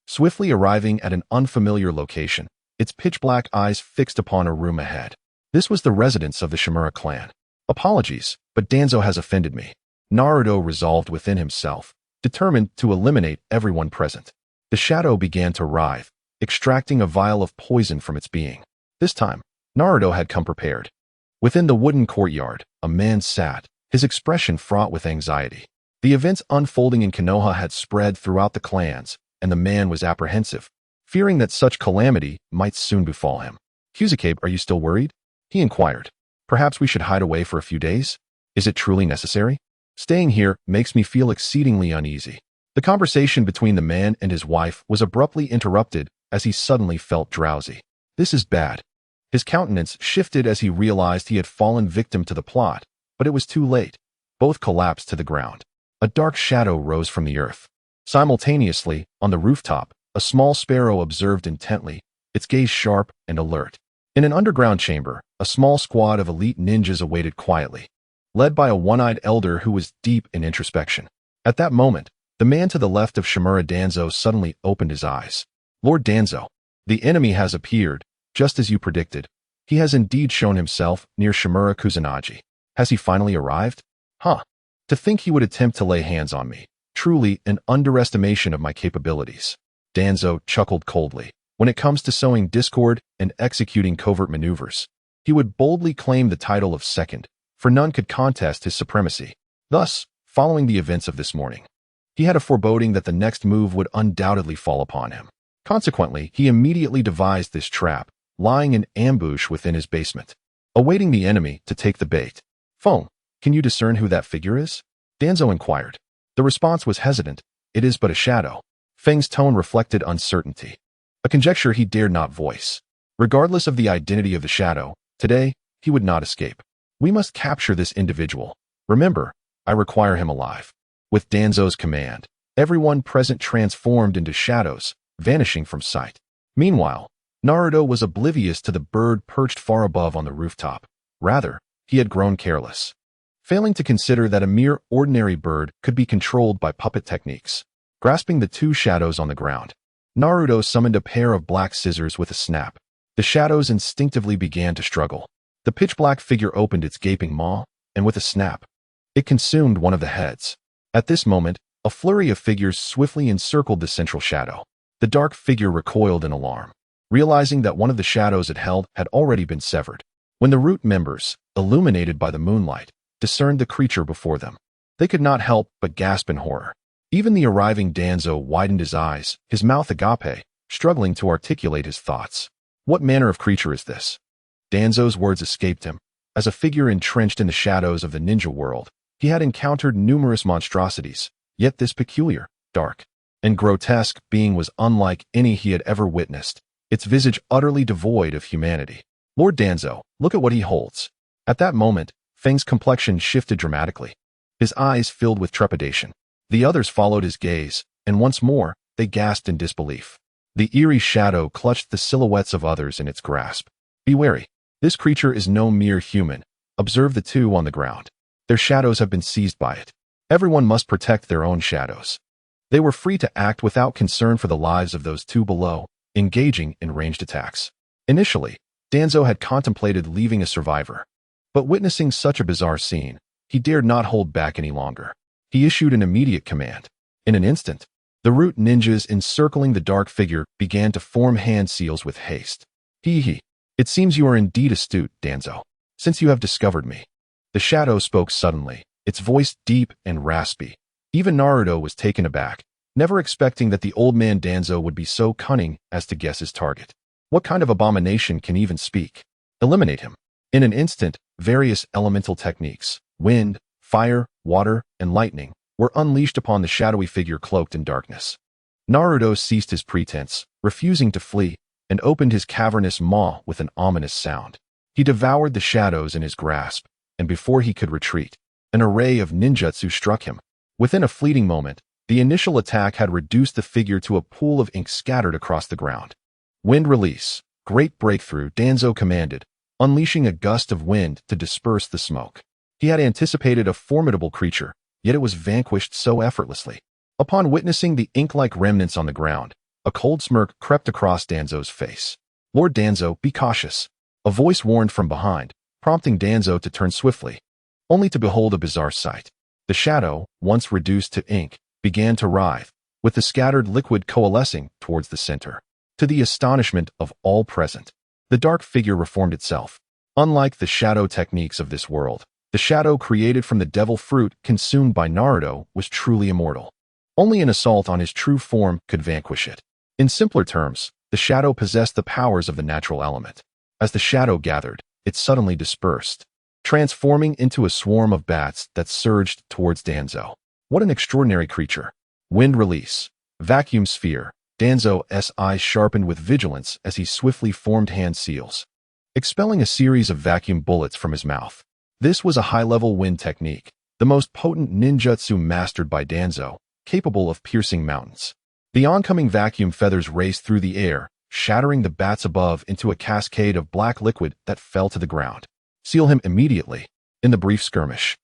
swiftly arriving at an unfamiliar location, its pitch-black eyes fixed upon a room ahead. This was the residence of the Shimura clan. Apologies, but Danzo has offended me, Naruto resolved within himself, determined to eliminate everyone present. The shadow began to writhe, extracting a vial of poison from its being. This time, Naruto had come prepared. Within the wooden courtyard, a man sat, his expression fraught with anxiety. The events unfolding in Konoha had spread throughout the clans, and the man was apprehensive, fearing that such calamity might soon befall him. "Kuzukabe, are you still worried?" he inquired. "Perhaps we should hide away for a few days? Is it truly necessary? Staying here makes me feel exceedingly uneasy." The conversation between the man and his wife was abruptly interrupted as he suddenly felt drowsy. "This is bad." His countenance shifted as he realized he had fallen victim to the plot, but it was too late. Both collapsed to the ground. A dark shadow rose from the earth. Simultaneously, on the rooftop, a small sparrow observed intently, its gaze sharp and alert. In an underground chamber, a small squad of elite ninjas awaited quietly, led by a one-eyed elder who was deep in introspection. At that moment, the man to the left of Shimura Danzo suddenly opened his eyes. "Lord Danzo, the enemy has appeared, just as you predicted. He has indeed shown himself near Shimura Kusanagi. Has he finally arrived? Huh. To think he would attempt to lay hands on me. Truly an underestimation of my capabilities." Danzo chuckled coldly. When it comes to sowing discord and executing covert maneuvers, he would boldly claim the title of second, for none could contest his supremacy. Thus, following the events of this morning, he had a foreboding that the next move would undoubtedly fall upon him. Consequently, he immediately devised this trap, lying in ambush within his basement, awaiting the enemy to take the bait. "Phone, can you discern who that figure is?" Danzo inquired. The response was hesitant. "It is but a shadow." Feng's tone reflected uncertainty, a conjecture he dared not voice. Regardless of the identity of the shadow, today, he would not escape. "We must capture this individual. Remember, I require him alive." With Danzo's command, everyone present transformed into shadows, vanishing from sight. Meanwhile, Naruto was oblivious to the bird perched far above on the rooftop. Rather, he had grown careless, failing to consider that a mere ordinary bird could be controlled by puppet techniques. Grasping the two shadows on the ground, Naruto summoned a pair of black scissors with a snap. The shadows instinctively began to struggle. The pitch-black figure opened its gaping maw, and with a snap, it consumed one of the heads. At this moment, a flurry of figures swiftly encircled the central shadow. The dark figure recoiled in alarm, realizing that one of the shadows it held had already been severed. When the root members, illuminated by the moonlight, discerned the creature before them, they could not help but gasp in horror. Even the arriving Danzo widened his eyes, his mouth agape, struggling to articulate his thoughts. What manner of creature is this? Danzo's words escaped him. As a figure entrenched in the shadows of the ninja world, he had encountered numerous monstrosities, yet this peculiar, dark, and grotesque being was unlike any he had ever witnessed, its visage utterly devoid of humanity. "Lord Danzo, look at what he holds." At that moment, Feng's complexion shifted dramatically. His eyes filled with trepidation. The others followed his gaze, and once more, they gasped in disbelief. The eerie shadow clutched the silhouettes of others in its grasp. "Be wary. This creature is no mere human," observed the two on the ground. "Their shadows have been seized by it. Everyone must protect their own shadows." They were free to act without concern for the lives of those two below, engaging in ranged attacks. Initially, Danzo had contemplated leaving a survivor. But witnessing such a bizarre scene, he dared not hold back any longer. He issued an immediate command. In an instant, the root ninjas encircling the dark figure began to form hand seals with haste. Hee. It seems you are indeed astute, Danzo, since you have discovered me. The shadow spoke suddenly, its voice deep and raspy. Even Naruto was taken aback, never expecting that the old man Danzo would be so cunning as to guess his target. What kind of abomination can even speak? Eliminate him. In an instant, various elemental techniques, wind, fire, water, and lightning, were unleashed upon the shadowy figure cloaked in darkness. Naruto ceased his pretense, refusing to flee, and opened his cavernous maw with an ominous sound. He devoured the shadows in his grasp, and before he could retreat, an array of ninjutsu struck him. Within a fleeting moment, the initial attack had reduced the figure to a pool of ink scattered across the ground. Wind release. Great breakthrough, Danzo commanded, unleashing a gust of wind to disperse the smoke. He had anticipated a formidable creature, yet it was vanquished so effortlessly. Upon witnessing the ink-like remnants on the ground, a cold smirk crept across Danzo's face. Lord Danzo, be cautious. A voice warned from behind, prompting Danzo to turn swiftly, only to behold a bizarre sight. The shadow, once reduced to ink, began to writhe, with the scattered liquid coalescing towards the center. To the astonishment of all present, the dark figure reformed itself. Unlike the shadow techniques of this world, the shadow created from the devil fruit consumed by Naruto was truly immortal. Only an assault on his true form could vanquish it. In simpler terms, the shadow possessed the powers of the natural element. As the shadow gathered, it suddenly dispersed, transforming into a swarm of bats that surged towards Danzo. What an extraordinary creature. Wind release. Vacuum sphere. Danzo's eyes sharpened with vigilance as he swiftly formed hand seals, expelling a series of vacuum bullets from his mouth. This was a high-level wind technique, the most potent ninjutsu mastered by Danzo, capable of piercing mountains. The oncoming vacuum feathers raced through the air, shattering the bats above into a cascade of black liquid that fell to the ground. Seal him immediately. In the brief skirmish,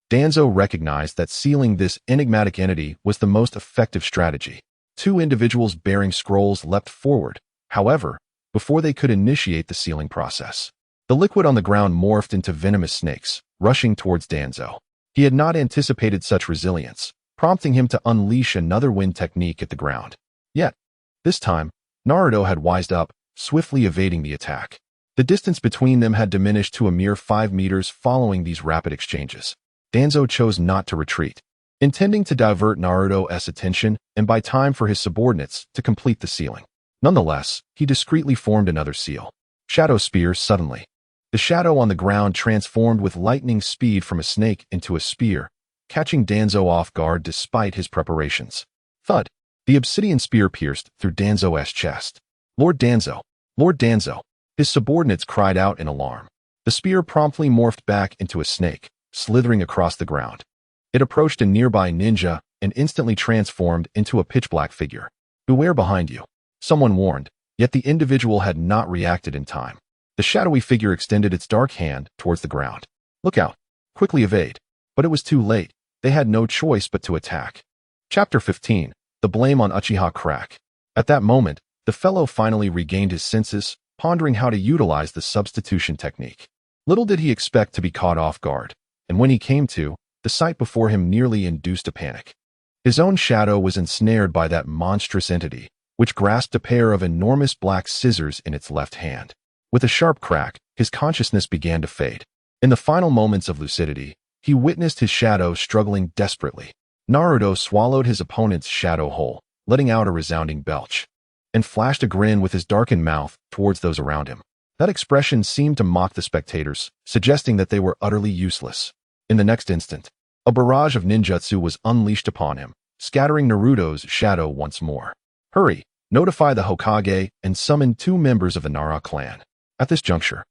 Danzo recognized that sealing this enigmatic entity was the most effective strategy. Two individuals bearing scrolls leapt forward, however, before they could initiate the sealing process. The liquid on the ground morphed into venomous snakes, rushing towards Danzo. He had not anticipated such resilience, prompting him to unleash another wind technique at the ground. Yet, this time, Naruto had wised up, swiftly evading the attack. The distance between them had diminished to a mere 5 meters following these rapid exchanges. Danzo chose not to retreat, intending to divert Naruto's attention and buy time for his subordinates to complete the sealing. Nonetheless, he discreetly formed another seal. Shadow spear suddenly. The shadow on the ground transformed with lightning speed from a snake into a spear, catching Danzo off guard despite his preparations. Thud. The obsidian spear pierced through Danzo's chest. Lord Danzo! Lord Danzo! His subordinates cried out in alarm. The spear promptly morphed back into a snake, slithering across the ground. It approached a nearby ninja and instantly transformed into a pitch-black figure. Beware behind you. Someone warned, yet the individual had not reacted in time. The shadowy figure extended its dark hand towards the ground. Look out. Quickly evade. But it was too late. They had no choice but to attack. Chapter 15. The blame on Uchiha crack. At that moment, the fellow finally regained his senses, pondering how to utilize the substitution technique. Little did he expect to be caught off guard, and when he came to, the sight before him nearly induced a panic. His own shadow was ensnared by that monstrous entity, which grasped a pair of enormous black scissors in its left hand. With a sharp crack, his consciousness began to fade. In the final moments of lucidity, he witnessed his shadow struggling desperately. Naruto swallowed his opponent's shadow whole, letting out a resounding belch, and flashed a grin with his darkened mouth towards those around him. That expression seemed to mock the spectators, suggesting that they were utterly useless. In the next instant, a barrage of ninjutsu was unleashed upon him, scattering Naruto's shadow once more. Hurry, notify the Hokage and summon 2 members of the Nara clan. At this juncture,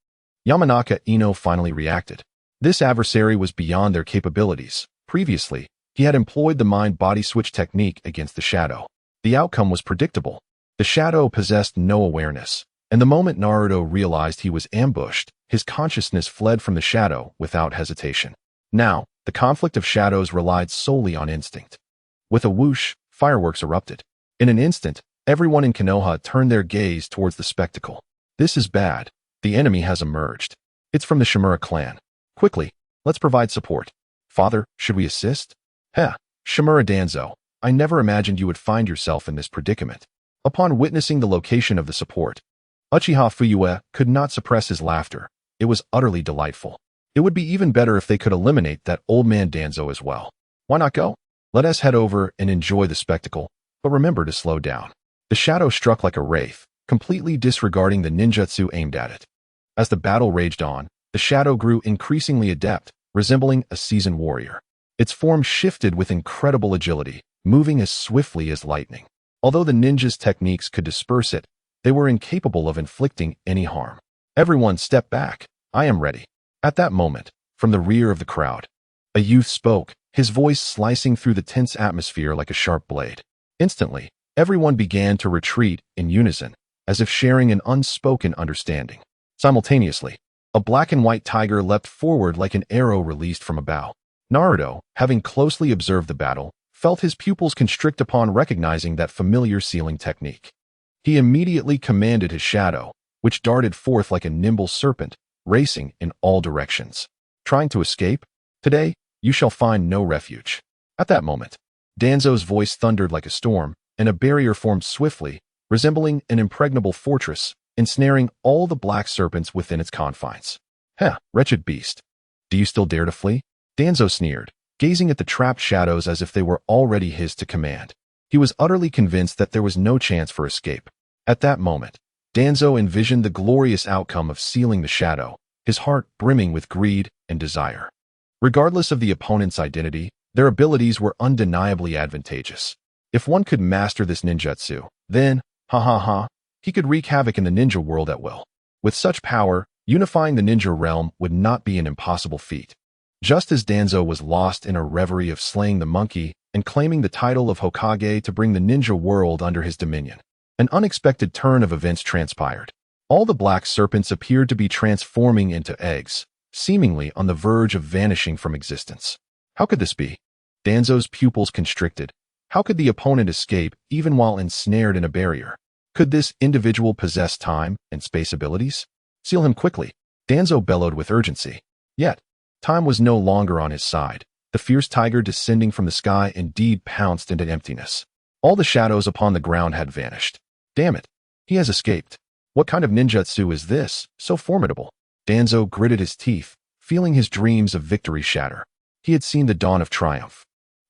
Yamanaka Ino finally reacted. This adversary was beyond their capabilities. Previously, he had employed the mind-body switch technique against the shadow. The outcome was predictable. The shadow possessed no awareness, and the moment Naruto realized he was ambushed, his consciousness fled from the shadow without hesitation. Now, the conflict of shadows relied solely on instinct. With a whoosh, fireworks erupted. In an instant, everyone in Konoha turned their gaze towards the spectacle. This is bad. The enemy has emerged. It's from the Shimura clan. Quickly, let's provide support. Father, should we assist? Heh, Shimura Danzo, I never imagined you would find yourself in this predicament. Upon witnessing the location of the support, Uchiha Fuyue could not suppress his laughter. It was utterly delightful. It would be even better if they could eliminate that old man Danzo as well. Why not go? Let us head over and enjoy the spectacle, but remember to slow down. The shadow struck like a wraith, completely disregarding the ninjutsu aimed at it. As the battle raged on, the shadow grew increasingly adept, resembling a seasoned warrior. Its form shifted with incredible agility, moving as swiftly as lightning. Although the ninja's techniques could disperse it, they were incapable of inflicting any harm. Everyone step back. I am ready. At that moment, from the rear of the crowd, a youth spoke, his voice slicing through the tense atmosphere like a sharp blade. Instantly, everyone began to retreat in unison, as if sharing an unspoken understanding. Simultaneously, a black and white tiger leapt forward like an arrow released from a bow. Naruto, having closely observed the battle, felt his pupils constrict upon recognizing that familiar sealing technique. He immediately commanded his shadow, which darted forth like a nimble serpent, racing in all directions. Trying to escape? Today, you shall find no refuge. At that moment, Danzo's voice thundered like a storm, and a barrier formed swiftly, resembling an impregnable fortress, ensnaring all the black serpents within its confines. Heh, wretched beast. Do you still dare to flee? Danzo sneered, gazing at the trapped shadows as if they were already his to command. He was utterly convinced that there was no chance for escape. At that moment, Danzo envisioned the glorious outcome of sealing the shadow, his heart brimming with greed and desire. Regardless of the opponent's identity, their abilities were undeniably advantageous. If one could master this ninjutsu, then, he could wreak havoc in the ninja world at will. With such power, unifying the ninja realm would not be an impossible feat. Just as Danzo was lost in a reverie of slaying the monkey and claiming the title of Hokage to bring the ninja world under his dominion, an unexpected turn of events transpired. All the black serpents appeared to be transforming into eggs, seemingly on the verge of vanishing from existence. How could this be? Danzo's pupils constricted. How could the opponent escape even while ensnared in a barrier? Could this individual possess time and space abilities? Seal him quickly, Danzo bellowed with urgency. Yet, time was no longer on his side. The fierce tiger descending from the sky indeed pounced into emptiness. All the shadows upon the ground had vanished. Damn it, he has escaped. What kind of ninjutsu is this, so formidable? Danzo gritted his teeth, feeling his dreams of victory shatter. He had seen the dawn of triumph,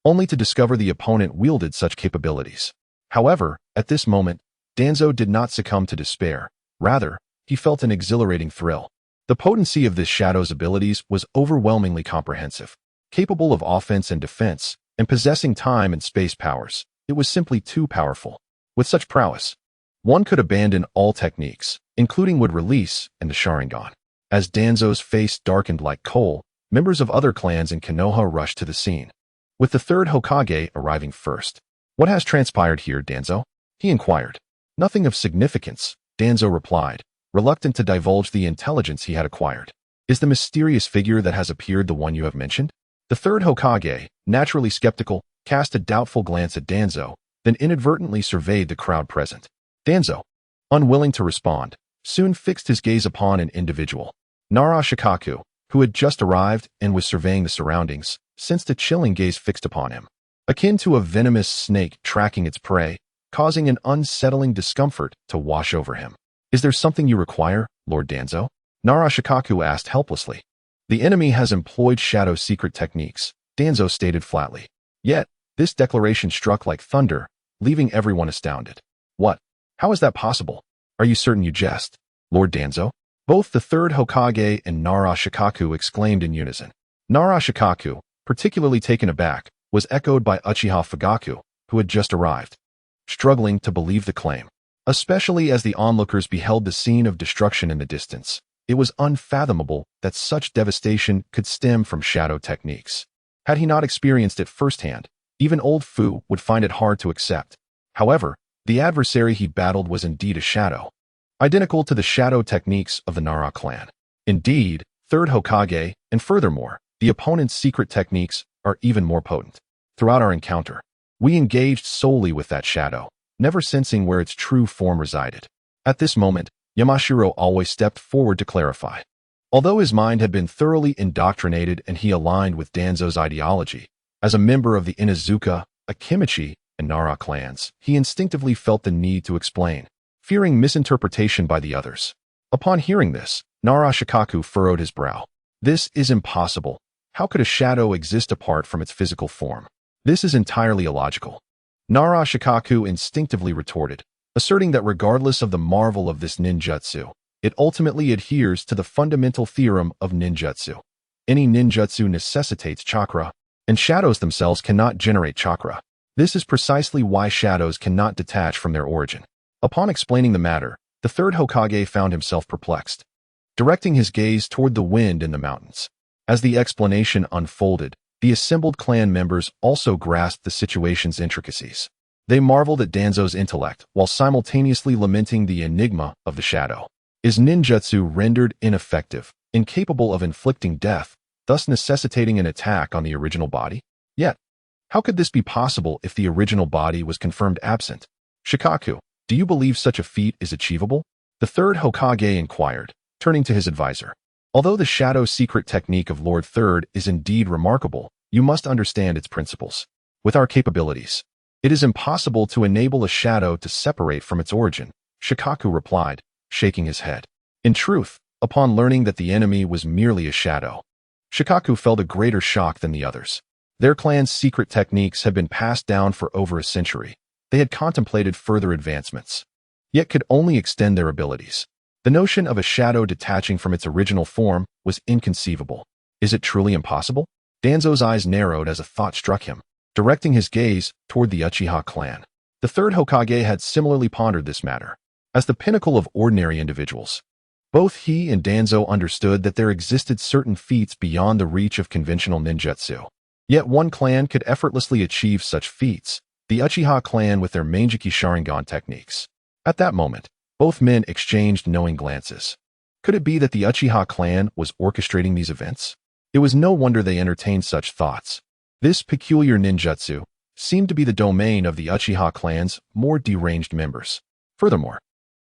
only to discover the opponent wielded such capabilities. However, at this moment, Danzo did not succumb to despair. Rather, he felt an exhilarating thrill. The potency of this shadow's abilities was overwhelmingly comprehensive. Capable of offense and defense, and possessing time and space powers, it was simply too powerful. With such prowess, one could abandon all techniques, including wood release and the Sharingan. As Danzo's face darkened like coal, members of other clans in Konoha rushed to the scene, with the third Hokage arriving first. What has transpired here, Danzo? He inquired. Nothing of significance, Danzo replied, reluctant to divulge the intelligence he had acquired. Is the mysterious figure that has appeared the one you have mentioned? The third Hokage, naturally skeptical, cast a doubtful glance at Danzo, then inadvertently surveyed the crowd present. Danzo, unwilling to respond, soon fixed his gaze upon an individual. Nara Shikaku, who had just arrived and was surveying the surroundings, sensed a chilling gaze fixed upon him, akin to a venomous snake tracking its prey, causing an unsettling discomfort to wash over him. Is there something you require, Lord Danzo? Nara Shikaku asked helplessly. The enemy has employed shadow secret techniques, Danzo stated flatly. Yet, this declaration struck like thunder, leaving everyone astounded. What? How is that possible? Are you certain you jest, Lord Danzo? Both the third Hokage and Nara Shikaku exclaimed in unison. Nara Shikaku, particularly taken aback, was echoed by Uchiha Fugaku, who had just arrived, struggling to believe the claim. Especially as the onlookers beheld the scene of destruction in the distance, it was unfathomable that such devastation could stem from shadow techniques. Had he not experienced it firsthand, even old Fu would find it hard to accept. However, the adversary he battled was indeed a shadow, identical to the shadow techniques of the Nara clan. Indeed, third Hokage, and furthermore, the opponent's secret techniques are even more potent. Throughout our encounter, We engaged solely with that shadow, never sensing where its true form resided. At this moment, Yamashiro always stepped forward to clarify. Although his mind had been thoroughly indoctrinated and he aligned with Danzo's ideology, as a member of the Inuzuka, Akimichi, and Nara clans, he instinctively felt the need to explain, fearing misinterpretation by the others. Upon hearing this, Nara Shikaku furrowed his brow. This is impossible. How could a shadow exist apart from its physical form? This is entirely illogical. Nara Shikaku instinctively retorted, asserting that regardless of the marvel of this ninjutsu, it ultimately adheres to the fundamental theorem of ninjutsu. Any ninjutsu necessitates chakra, and shadows themselves cannot generate chakra. This is precisely why shadows cannot detach from their origin. Upon explaining the matter, the third Hokage found himself perplexed, directing his gaze toward the wind in the mountains. As the explanation unfolded, the assembled clan members also grasped the situation's intricacies. They marveled at Danzo's intellect while simultaneously lamenting the enigma of the shadow. Is ninjutsu rendered ineffective, incapable of inflicting death, thus necessitating an attack on the original body? Yet, how could this be possible if the original body was confirmed absent? Shikaku, do you believe such a feat is achievable? The third Hokage inquired, turning to his advisor. Although the shadow secret technique of Lord Third is indeed remarkable, you must understand its principles. With our capabilities, it is impossible to enable a shadow to separate from its origin, Shikaku replied, shaking his head. In truth, upon learning that the enemy was merely a shadow, Shikaku felt a greater shock than the others. Their clan's secret techniques had been passed down for over a century. They had contemplated further advancements, yet could only extend their abilities. The notion of a shadow detaching from its original form was inconceivable. Is it truly impossible? Danzo's eyes narrowed as a thought struck him, directing his gaze toward the Uchiha clan. The third Hokage had similarly pondered this matter. As the pinnacle of ordinary individuals, both he and Danzo understood that there existed certain feats beyond the reach of conventional ninjutsu. Yet one clan could effortlessly achieve such feats, the Uchiha clan with their Manjiki Sharingan techniques. At that moment, both men exchanged knowing glances. Could it be that the Uchiha clan was orchestrating these events? It was no wonder they entertained such thoughts. This peculiar ninjutsu seemed to be the domain of the Uchiha clan's more deranged members. Furthermore,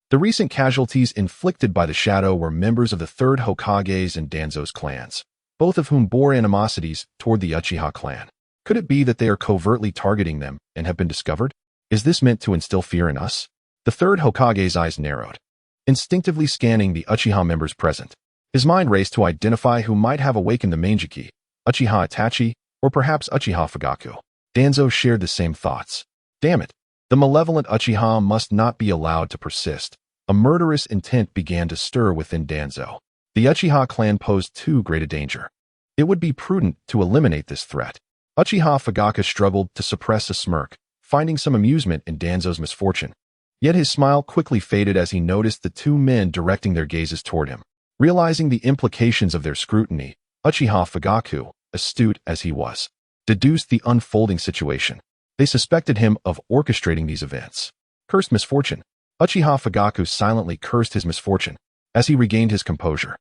the recent casualties inflicted by the shadow were members of the third Hokage's and Danzo's clans, both of whom bore animosities toward the Uchiha clan. Could it be that they are covertly targeting them and have been discovered? Is this meant to instill fear in us? The third Hokage's eyes narrowed, instinctively scanning the Uchiha members present. His mind raced to identify who might have awakened the Manjiki, Uchiha Itachi, or perhaps Uchiha Fugaku. Danzo shared the same thoughts. Damn it! The malevolent Uchiha must not be allowed to persist. A murderous intent began to stir within Danzo. The Uchiha clan posed too great a danger. It would be prudent to eliminate this threat. Uchiha Fugaku struggled to suppress a smirk, finding some amusement in Danzo's misfortune. Yet his smile quickly faded as he noticed the two men directing their gazes toward him. Realizing the implications of their scrutiny, Uchiha Fugaku, astute as he was, deduced the unfolding situation. They suspected him of orchestrating these events. Cursed misfortune. Uchiha Fugaku silently cursed his misfortune as he regained his composure.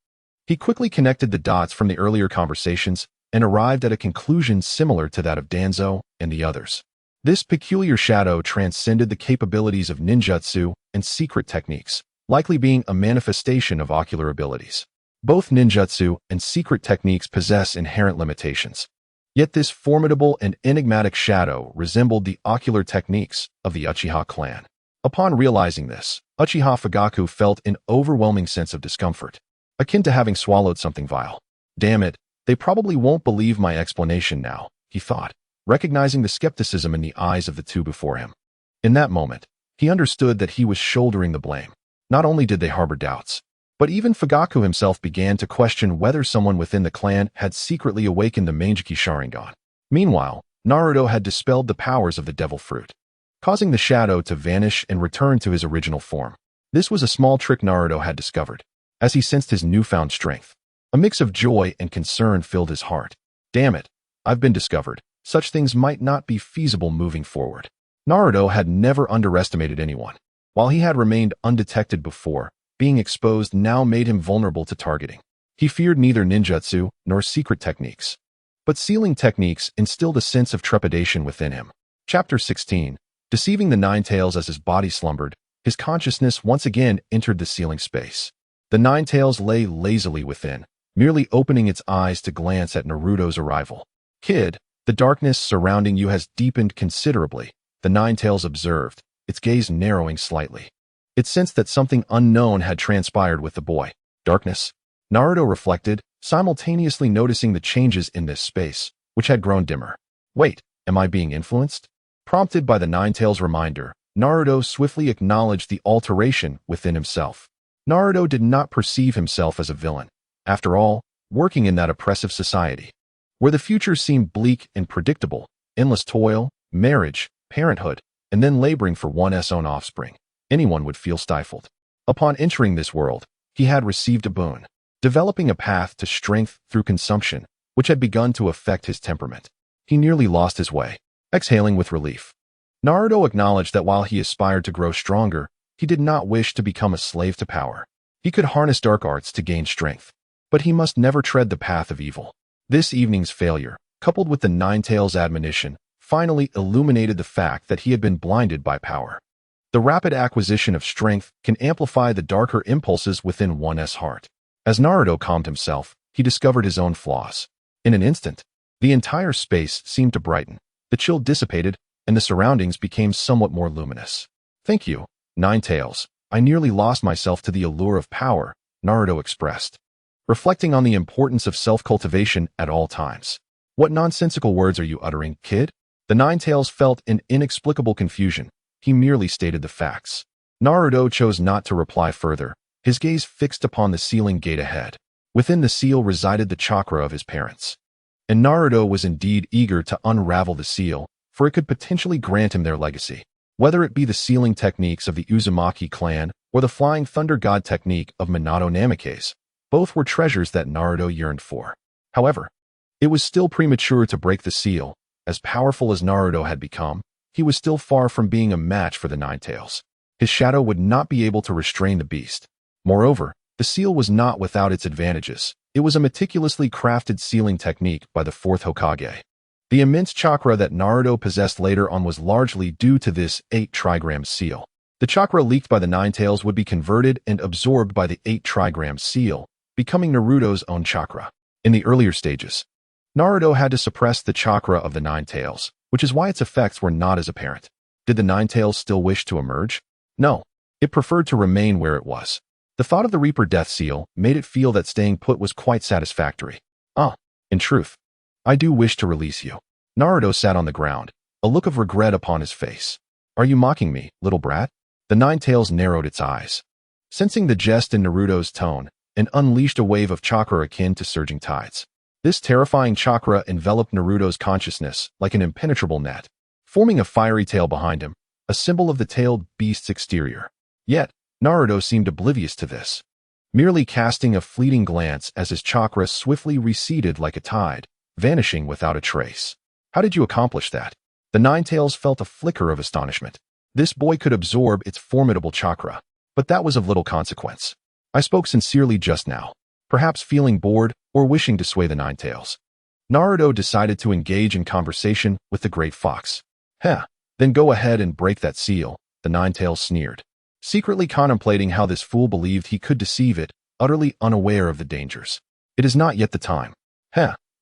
He quickly connected the dots from the earlier conversations and arrived at a conclusion similar to that of Danzo and the others. This peculiar shadow transcended the capabilities of ninjutsu and secret techniques, likely being a manifestation of ocular abilities. Both ninjutsu and secret techniques possess inherent limitations. Yet this formidable and enigmatic shadow resembled the ocular techniques of the Uchiha clan. Upon realizing this, Uchiha Fugaku felt an overwhelming sense of discomfort, akin to having swallowed something vile. Damn it, they probably won't believe my explanation now, he thought, recognizing the skepticism in the eyes of the two before him. In that moment, he understood that he was shouldering the blame. Not only did they harbor doubts, but even Fugaku himself began to question whether someone within the clan had secretly awakened the Manjiki Sharingan. Meanwhile, Naruto had dispelled the powers of the devil fruit, causing the shadow to vanish and return to his original form. This was a small trick Naruto had discovered, as he sensed his newfound strength. A mix of joy and concern filled his heart. Damn it, I've been discovered. Such things might not be feasible moving forward. Naruto had never underestimated anyone. While he had remained undetected before, being exposed now made him vulnerable to targeting. He feared neither ninjutsu nor secret techniques, but sealing techniques instilled a sense of trepidation within him. Chapter 16. Deceiving the Nine-Tails. As his body slumbered, his consciousness once again entered the ceiling space. The Nine-Tails lay lazily within, merely opening its eyes to glance at Naruto's arrival. "Kid, the darkness surrounding you has deepened considerably," the Nine-Tails observed, its gaze narrowing slightly. It sensed that something unknown had transpired with the boy. Darkness? Naruto reflected, simultaneously noticing the changes in this space, which had grown dimmer. Wait, am I being influenced? Prompted by the Nine-Tails reminder, Naruto swiftly acknowledged the alteration within himself. Naruto did not perceive himself as a villain. After all, working in that oppressive society, where the future seemed bleak and predictable, endless toil, marriage, parenthood, and then laboring for one's own offspring, anyone would feel stifled. Upon entering this world, he had received a boon, developing a path to strength through consumption, which had begun to affect his temperament. He nearly lost his way. Exhaling with relief, Naruto acknowledged that while he aspired to grow stronger, he did not wish to become a slave to power. He could harness dark arts to gain strength, but he must never tread the path of evil. This evening's failure, coupled with the Nine-Tails' admonition, finally illuminated the fact that he had been blinded by power. The rapid acquisition of strength can amplify the darker impulses within one's heart. As Naruto calmed himself, he discovered his own flaws. In an instant, the entire space seemed to brighten. The chill dissipated, and the surroundings became somewhat more luminous. "Thank you, Nine-Tails. I nearly lost myself to the allure of power," Naruto expressed, reflecting on the importance of self-cultivation at all times. "What nonsensical words are you uttering, kid?" The Nine-Tails felt an inexplicable confusion. He merely stated the facts. Naruto chose not to reply further, his gaze fixed upon the sealing gate ahead. Within the seal resided the chakra of his parents. And Naruto was indeed eager to unravel the seal, for it could potentially grant him their legacy. Whether it be the sealing techniques of the Uzumaki clan or the flying thunder god technique of Minato Namikaze, both were treasures that Naruto yearned for. However, it was still premature to break the seal. As powerful as Naruto had become, he was still far from being a match for the Nine-Tails. His shadow would not be able to restrain the beast. Moreover, the seal was not without its advantages. It was a meticulously crafted sealing technique by the fourth Hokage. The immense chakra that Naruto possessed later on was largely due to this 8-trigram seal. The chakra leaked by the Nine-Tails would be converted and absorbed by the 8-trigram seal, becoming Naruto's own chakra. In the earlier stages, Naruto had to suppress the chakra of the Nine-Tails, which is why its effects were not as apparent. Did the Nine-Tails still wish to emerge? No. It preferred to remain where it was. The thought of the Reaper Death Seal made it feel that staying put was quite satisfactory. In truth, I do wish to release you. Naruto sat on the ground, a look of regret upon his face. "Are you mocking me, little brat?" The Nine-Tails narrowed its eyes, sensing the jest in Naruto's tone, and unleashed a wave of chakra akin to surging tides. This terrifying chakra enveloped Naruto's consciousness like an impenetrable net, forming a fiery tail behind him, a symbol of the tailed beast's exterior. Yet, Naruto seemed oblivious to this, merely casting a fleeting glance as his chakra swiftly receded like a tide, vanishing without a trace. "How did you accomplish that?" The Nine-Tails felt a flicker of astonishment. This boy could absorb its formidable chakra, but that was of little consequence. "I spoke sincerely just now," perhaps feeling bored or wishing to sway the Nine-Tails. Naruto decided to engage in conversation with the Great Fox. Then go ahead and break that seal," the Nine-Tails sneered, secretly contemplating how this fool believed he could deceive it, utterly unaware of the dangers. "It is not yet the time."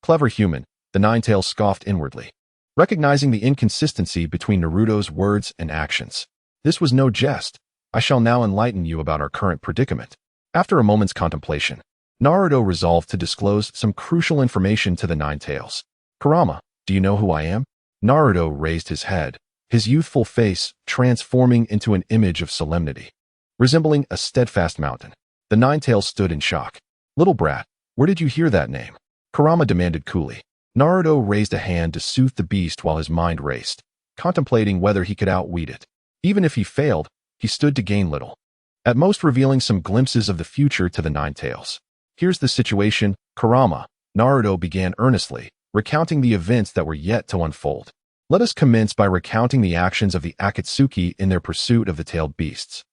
Clever human, the Nine-Tails scoffed inwardly, recognizing the inconsistency between Naruto's words and actions. "This was no jest. I shall now enlighten you about our current predicament." After a moment's contemplation, Naruto resolved to disclose some crucial information to the Nine-Tails. "Kurama, do you know who I am?" Naruto raised his head, his youthful face transforming into an image of solemnity, resembling a steadfast mountain. The Nine-Tails stood in shock. "Little brat, where did you hear that name?" Kurama demanded coolly. Naruto raised a hand to soothe the beast while his mind raced, contemplating whether he could outwit it. Even if he failed, he stood to gain little, at most revealing some glimpses of the future to the Nine-Tails. "Here's the situation, Kurama," Naruto began earnestly, recounting the events that were yet to unfold. "Let us commence by recounting the actions of the Akatsuki in their pursuit of the tailed beasts,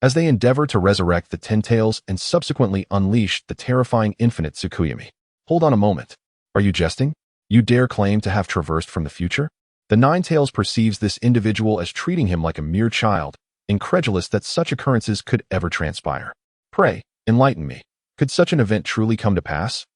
as they endeavor to resurrect the Ten Tails and subsequently unleash the terrifying infinite Tsukuyomi." "Hold on a moment. Are you jesting? You dare claim to have traversed from the future?" The Ninetales perceives this individual as treating him like a mere child, incredulous that such occurrences could ever transpire. Pray, enlighten me. Could such an event truly come to pass?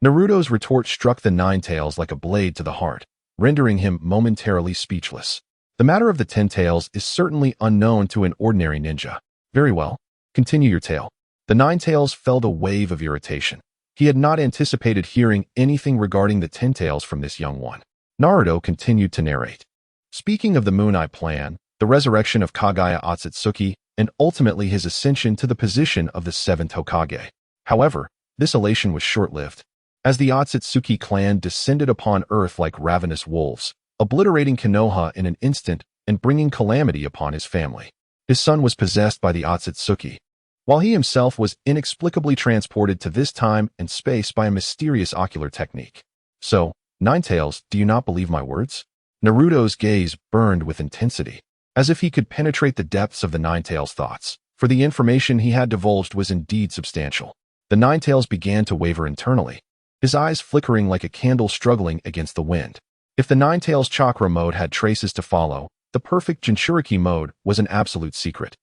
Naruto's retort struck the Ninetales like a blade to the heart, rendering him momentarily speechless. The matter of the 10 tails is certainly unknown to an ordinary ninja. Very well. Continue your tale. The Ninetales felt a wave of irritation. He had not anticipated hearing anything regarding the 10 tails from this young one. Naruto continued to narrate. Speaking of the Moon Eye plan, the resurrection of Kagaya Akatsuki, and ultimately his ascension to the position of the 7th Hokage. However, this elation was short-lived. As the Akatsuki clan descended upon Earth like ravenous wolves, obliterating Konoha in an instant and bringing calamity upon his family. His son was possessed by the Akatsuki, while he himself was inexplicably transported to this time and space by a mysterious ocular technique. So, Ninetales, do you not believe my words? Naruto's gaze burned with intensity, as if he could penetrate the depths of the Ninetales' thoughts, for the information he had divulged was indeed substantial. The Ninetales began to waver internally, his eyes flickering like a candle struggling against the wind. If the Ninetales chakra mode had traces to follow, the perfect Jinchuriki mode was an absolute secret,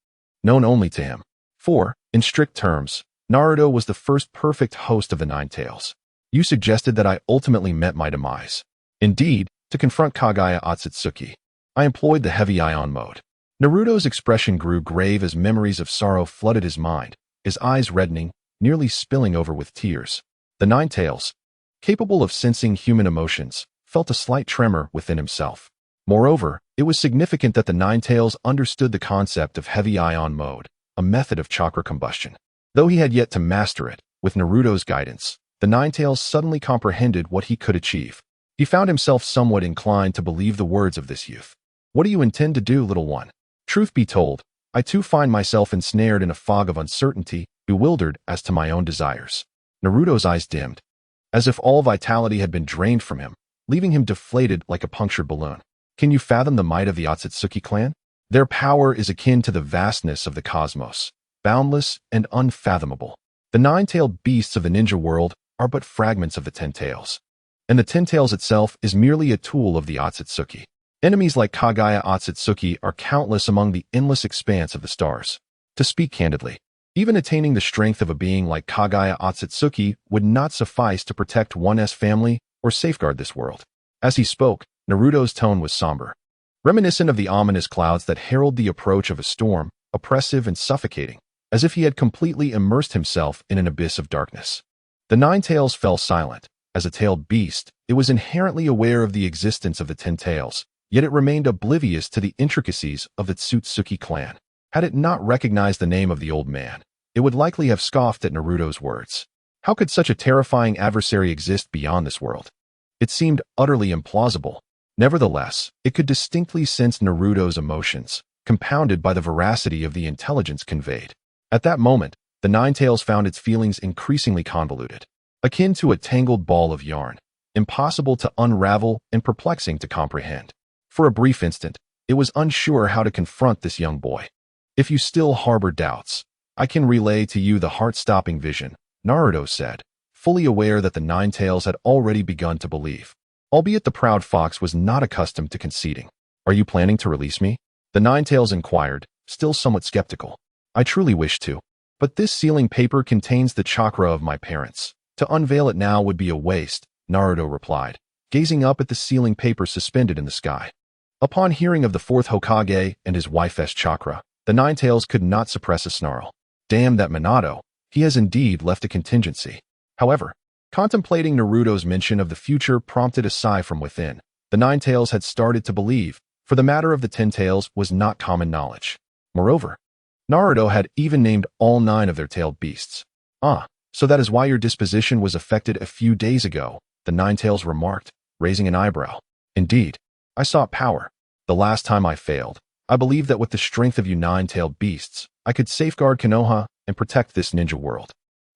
known only to him. For, in strict terms, Naruto was the first perfect host of the Ninetales. You suggested that I ultimately met my demise. Indeed, to confront Kagaya Akatsuki, I employed the heavy ion mode. Naruto's expression grew grave as memories of sorrow flooded his mind, his eyes reddening, nearly spilling over with tears. The Ninetales, capable of sensing human emotions, felt a slight tremor within himself. Moreover, it was significant that the Ninetales understood the concept of heavy ion mode, a method of chakra combustion. Though he had yet to master it, with Naruto's guidance, the Ninetales suddenly comprehended what he could achieve. He found himself somewhat inclined to believe the words of this youth. What do you intend to do, little one? Truth be told, I too find myself ensnared in a fog of uncertainty, bewildered as to my own desires. Naruto's eyes dimmed, as if all vitality had been drained from him, leaving him deflated like a punctured balloon. Can you fathom the might of the Akatsuki clan? Their power is akin to the vastness of the cosmos, boundless and unfathomable. The 9-tailed beasts of the ninja world are but fragments of the 10 tails, and the 10 tails itself is merely a tool of the Akatsuki. Enemies like Kagaya Akatsuki are countless among the endless expanse of the stars. To speak candidly, even attaining the strength of a being like Kagaya Akatsuki would not suffice to protect one's family or safeguard this world. As he spoke, Naruto's tone was somber, reminiscent of the ominous clouds that herald the approach of a storm, oppressive and suffocating, as if he had completely immersed himself in an abyss of darkness. The 9 tails fell silent. As a tailed beast, it was inherently aware of the existence of the 10 tails, yet it remained oblivious to the intricacies of the Tsutsuki clan. Had it not recognized the name of the old man, it would likely have scoffed at Naruto's words. How could such a terrifying adversary exist beyond this world? It seemed utterly implausible. Nevertheless, it could distinctly sense Naruto's emotions, compounded by the veracity of the intelligence conveyed. At that moment, the 9 tails found its feelings increasingly convoluted, akin to a tangled ball of yarn, impossible to unravel and perplexing to comprehend. For a brief instant, it was unsure how to confront this young boy. If you still harbor doubts, I can relay to you the heart-stopping vision, Naruto said, fully aware that the 9 tails had already begun to believe. Albeit the proud fox was not accustomed to conceding. Are you planning to release me? The 9 tails inquired, still somewhat skeptical. I truly wish to. But this sealing paper contains the chakra of my parents. To unveil it now would be a waste, Naruto replied, gazing up at the sealing paper suspended in the sky. Upon hearing of the 4th Hokage and his wife's chakra, the 9 tails could not suppress a snarl. Damn that Minato, he has indeed left a contingency. However, contemplating Naruto's mention of the future prompted a sigh from within. The 9 tails had started to believe, for the matter of the 10 tails was not common knowledge. Moreover, Naruto had even named all 9 of their tailed beasts. Ah, so that is why your disposition was affected a few days ago, the 9 tails remarked, raising an eyebrow. Indeed, I sought power. The last time I failed, I believed that with the strength of you 9-tailed beasts, I could safeguard Konoha and protect this ninja world.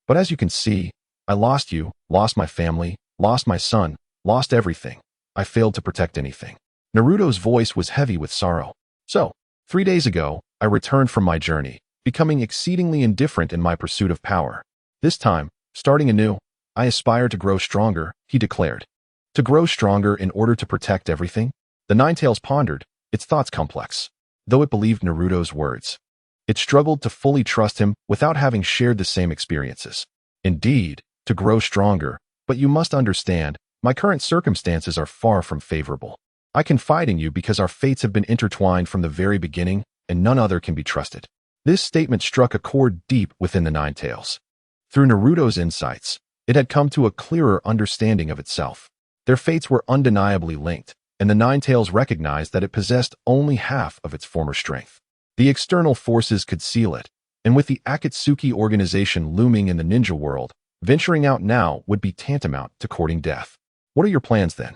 But as you can see, I lost you, lost my family, lost my son, lost everything. I failed to protect anything. Naruto's voice was heavy with sorrow. So, 3 days ago, I returned from my journey, becoming exceedingly indifferent in my pursuit of power. This time, starting anew, I aspire to grow stronger, he declared. To grow stronger in order to protect everything? The Ninetales pondered, its thoughts complex. Though it believed Naruto's words, it struggled to fully trust him without having shared the same experiences. Indeed, to grow stronger, but you must understand, my current circumstances are far from favorable. I confide in you because our fates have been intertwined from the very beginning, and none other can be trusted. This statement struck a chord deep within the Ninetales. Through Naruto's insights, it had come to a clearer understanding of itself. Their fates were undeniably linked, and the Ninetales recognized that it possessed only half of its former strength. The external forces could seal it, and with the Akatsuki organization looming in the ninja world, venturing out now would be tantamount to courting death. What are your plans then?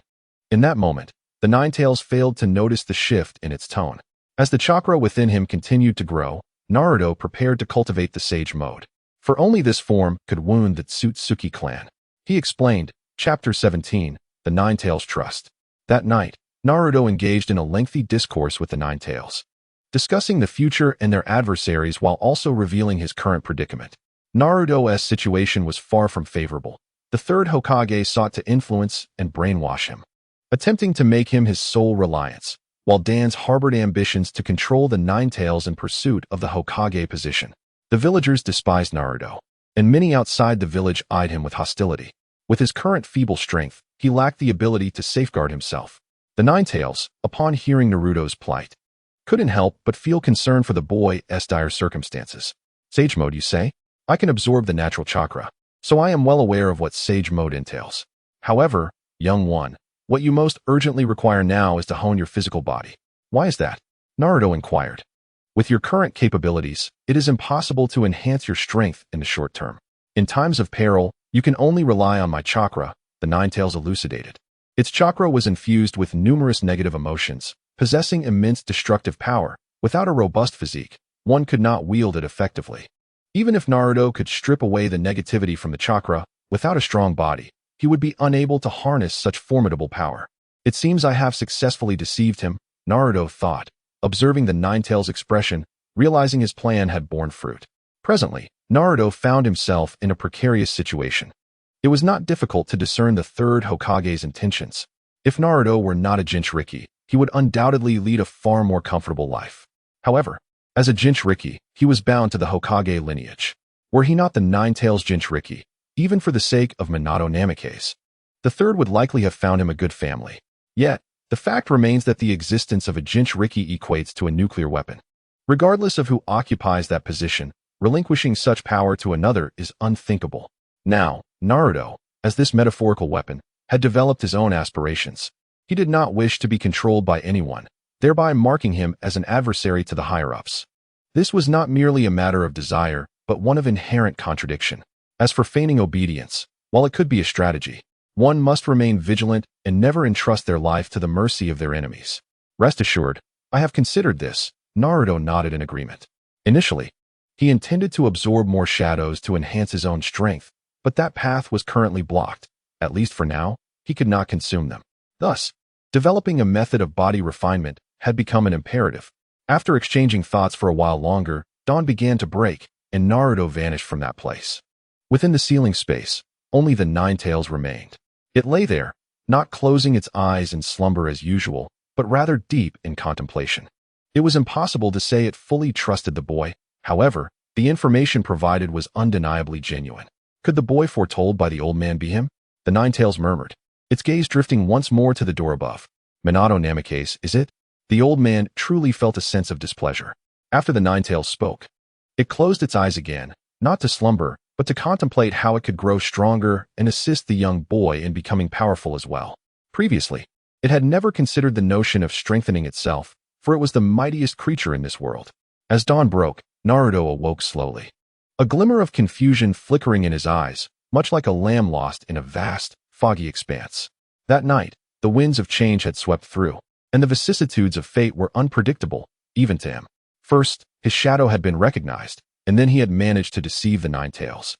In that moment, the Ninetales failed to notice the shift in its tone. As the chakra within him continued to grow, Naruto prepared to cultivate the Sage Mode. For only this form could wound the Tsutsuki clan. He explained, Chapter 17, The Ninetales Trust. That night, Naruto engaged in a lengthy discourse with the Ninetales, discussing the future and their adversaries while also revealing his current predicament. Naruto's situation was far from favorable. The third Hokage sought to influence and brainwash him, attempting to make him his sole reliance, while Dan's harbored ambitions to control the Ninetales in pursuit of the Hokage position. The villagers despised Naruto, and many outside the village eyed him with hostility. With his current feeble strength, he lacked the ability to safeguard himself. The Ninetales, upon hearing Naruto's plight, couldn't help but feel concern for the boy's dire circumstances. Sage Mode, you say? I can absorb the natural chakra, so I am well aware of what Sage Mode entails. However, young one, what you most urgently require now is to hone your physical body. Why is that? Naruto inquired. With your current capabilities, it is impossible to enhance your strength in the short term. In times of peril, you can only rely on my chakra, the Ninetales elucidated. Its chakra was infused with numerous negative emotions, possessing immense destructive power. Without a robust physique, one could not wield it effectively. Even if Naruto could strip away the negativity from the chakra, without a strong body, he would be unable to harness such formidable power. It seems I have successfully deceived him, Naruto thought, observing the Ninetales' expression, realizing his plan had borne fruit. Presently, Naruto found himself in a precarious situation. It was not difficult to discern the third Hokage's intentions. If Naruto were not a Jinchuriki, he would undoubtedly lead a far more comfortable life. However, as a Jinchuriki, he was bound to the Hokage lineage. Were he not the Ninetales' Jinchuriki, even for the sake of Minato Namikaze, the third would likely have found him a good family. Yet, the fact remains that the existence of a Jinchuriki equates to a nuclear weapon. Regardless of who occupies that position, relinquishing such power to another is unthinkable. Now, Naruto, as this metaphorical weapon, had developed his own aspirations. He did not wish to be controlled by anyone, thereby marking him as an adversary to the higher-ups. This was not merely a matter of desire, but one of inherent contradiction. As for feigning obedience, while it could be a strategy, one must remain vigilant and never entrust their life to the mercy of their enemies. Rest assured, I have considered this. Naruto nodded in agreement. Initially, he intended to absorb more shadows to enhance his own strength, but that path was currently blocked. At least for now, he could not consume them. Thus, developing a method of body refinement had become an imperative. After exchanging thoughts for a while longer, dawn began to break, and Naruto vanished from that place. Within the ceiling space, only the Ninetales remained. It lay there, not closing its eyes in slumber as usual, but rather deep in contemplation. It was impossible to say it fully trusted the boy. However, the information provided was undeniably genuine. Could the boy foretold by the old man be him? The Ninetales murmured, its gaze drifting once more to the door above. Minato Namikaze, is it? The old man truly felt a sense of displeasure. After the Ninetales spoke, it closed its eyes again, not to slumber, but to contemplate how it could grow stronger and assist the young boy in becoming powerful as well. Previously, it had never considered the notion of strengthening itself, for it was the mightiest creature in this world. As dawn broke, Naruto awoke slowly, a glimmer of confusion flickering in his eyes, much like a lamb lost in a vast, foggy expanse. That night, the winds of change had swept through, and the vicissitudes of fate were unpredictable, even to him. First, his shadow had been recognized, and then he had managed to deceive the Ninetales.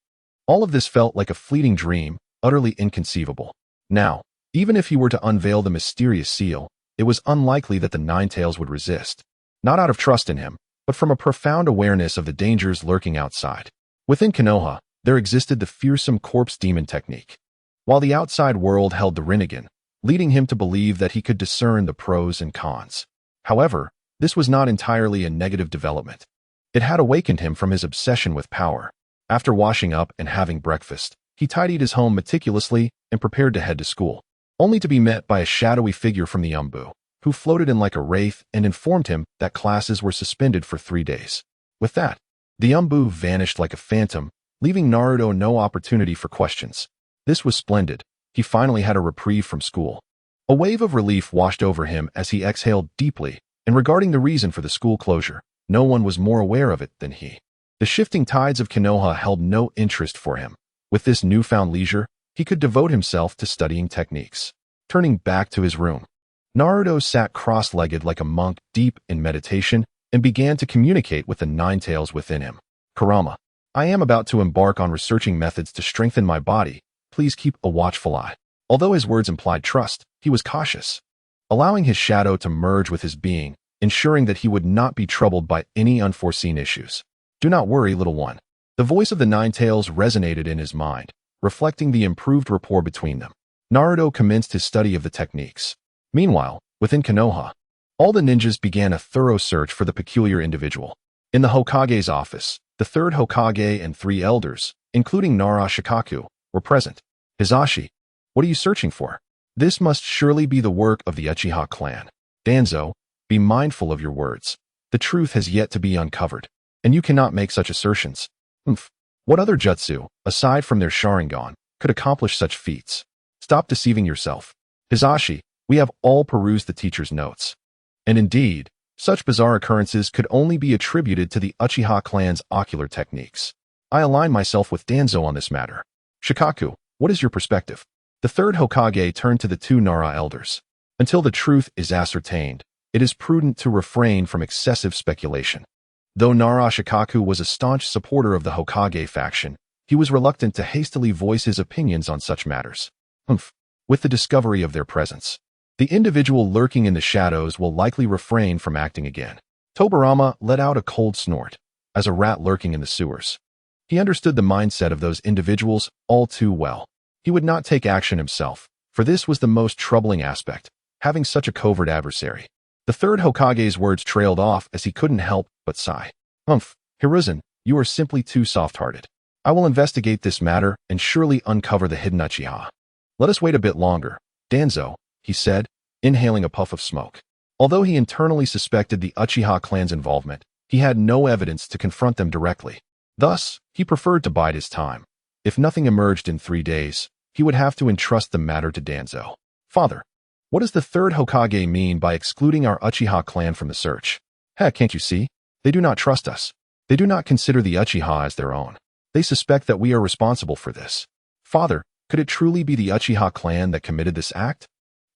All of this felt like a fleeting dream, utterly inconceivable. Now, even if he were to unveil the mysterious seal, it was unlikely that the Ninetales would resist. Not out of trust in him, but from a profound awareness of the dangers lurking outside. Within Konoha, there existed the fearsome corpse demon technique. While the outside world held the Rinnegan, leading him to believe that he could discern the pros and cons. However, this was not entirely a negative development. It had awakened him from his obsession with power. After washing up and having breakfast, he tidied his home meticulously and prepared to head to school, only to be met by a shadowy figure from the Umbu, who floated in like a wraith and informed him that classes were suspended for 3 days. With that, the Umbu vanished like a phantom, leaving Naruto no opportunity for questions. This was splendid. He finally had a reprieve from school. A wave of relief washed over him as he exhaled deeply, and regarding the reason for the school closure, no one was more aware of it than he. The shifting tides of Konoha held no interest for him. With this newfound leisure, he could devote himself to studying techniques. Turning back to his room, Naruto sat cross-legged like a monk deep in meditation and began to communicate with the nine tails within him. Kurama, I am about to embark on researching methods to strengthen my body. Please keep a watchful eye. Although his words implied trust, he was cautious, allowing his shadow to merge with his being, ensuring that he would not be troubled by any unforeseen issues. Do not worry, little one. The voice of the nine tails resonated in his mind, reflecting the improved rapport between them. Naruto commenced his study of the techniques. Meanwhile, within Konoha, all the ninjas began a thorough search for the peculiar individual. In the Hokage's office, the third Hokage and 3 elders, including Nara Shikaku, were present. Hisashi, what are you searching for? This must surely be the work of the Uchiha clan. Danzo, be mindful of your words. The truth has yet to be uncovered, and you cannot make such assertions. What other jutsu, aside from their Sharingan, could accomplish such feats? Stop deceiving yourself. Hisashi, we have all perused the teacher's notes. And indeed, such bizarre occurrences could only be attributed to the Uchiha clan's ocular techniques. I align myself with Danzo on this matter. Shikaku, what is your perspective? The third Hokage turned to the 2 Nara elders. Until the truth is ascertained, it is prudent to refrain from excessive speculation. Though Nara Shikaku was a staunch supporter of the Hokage faction, he was reluctant to hastily voice his opinions on such matters. With the discovery of their presence, the individual lurking in the shadows will likely refrain from acting again. Tobirama let out a cold snort, as a rat lurking in the sewers. He understood the mindset of those individuals all too well. He would not take action himself, for this was the most troubling aspect, having such a covert adversary. The third Hokage's words trailed off as he couldn't help but sigh. Hiruzen, you are simply too soft-hearted. I will investigate this matter and surely uncover the hidden Uchiha. Let us wait a bit longer, Danzo, he said, inhaling a puff of smoke. Although he internally suspected the Uchiha clan's involvement, he had no evidence to confront them directly. Thus, he preferred to bide his time. If nothing emerged in 3 days, he would have to entrust the matter to Danzo. Father, what does the third Hokage mean by excluding our Uchiha clan from the search? Heck, can't you see? They do not trust us. They do not consider the Uchiha as their own. They suspect that we are responsible for this. Father, could it truly be the Uchiha clan that committed this act?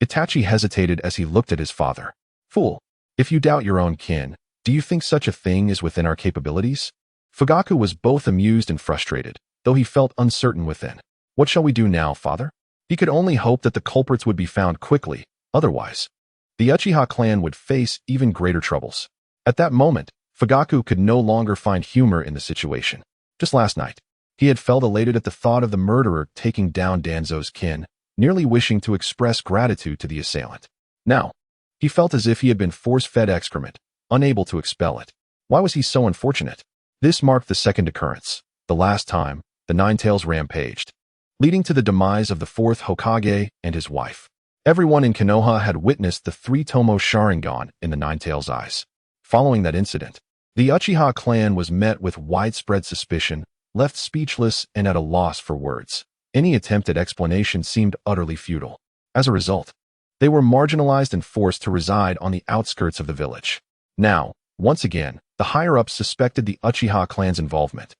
Itachi hesitated as he looked at his father. Fool, if you doubt your own kin, do you think such a thing is within our capabilities? Fugaku was both amused and frustrated, though he felt uncertain within. What shall we do now, father? He could only hope that the culprits would be found quickly, otherwise, the Uchiha clan would face even greater troubles. At that moment, Fugaku could no longer find humor in the situation. Just last night, he had felt elated at the thought of the murderer taking down Danzo's kin, nearly wishing to express gratitude to the assailant. Now, he felt as if he had been force-fed excrement, unable to expel it. Why was he so unfortunate? This marked the second occurrence, the last time, the Nine Tails rampaged, leading to the demise of the fourth Hokage and his wife. Everyone in Konoha had witnessed the 3-tomo Sharingan in the Nine Tails' eyes. Following that incident, the Uchiha clan was met with widespread suspicion, left speechless and at a loss for words. Any attempt at explanation seemed utterly futile. As a result, they were marginalized and forced to reside on the outskirts of the village. Now, once again, the higher-ups suspected the Uchiha clan's involvement,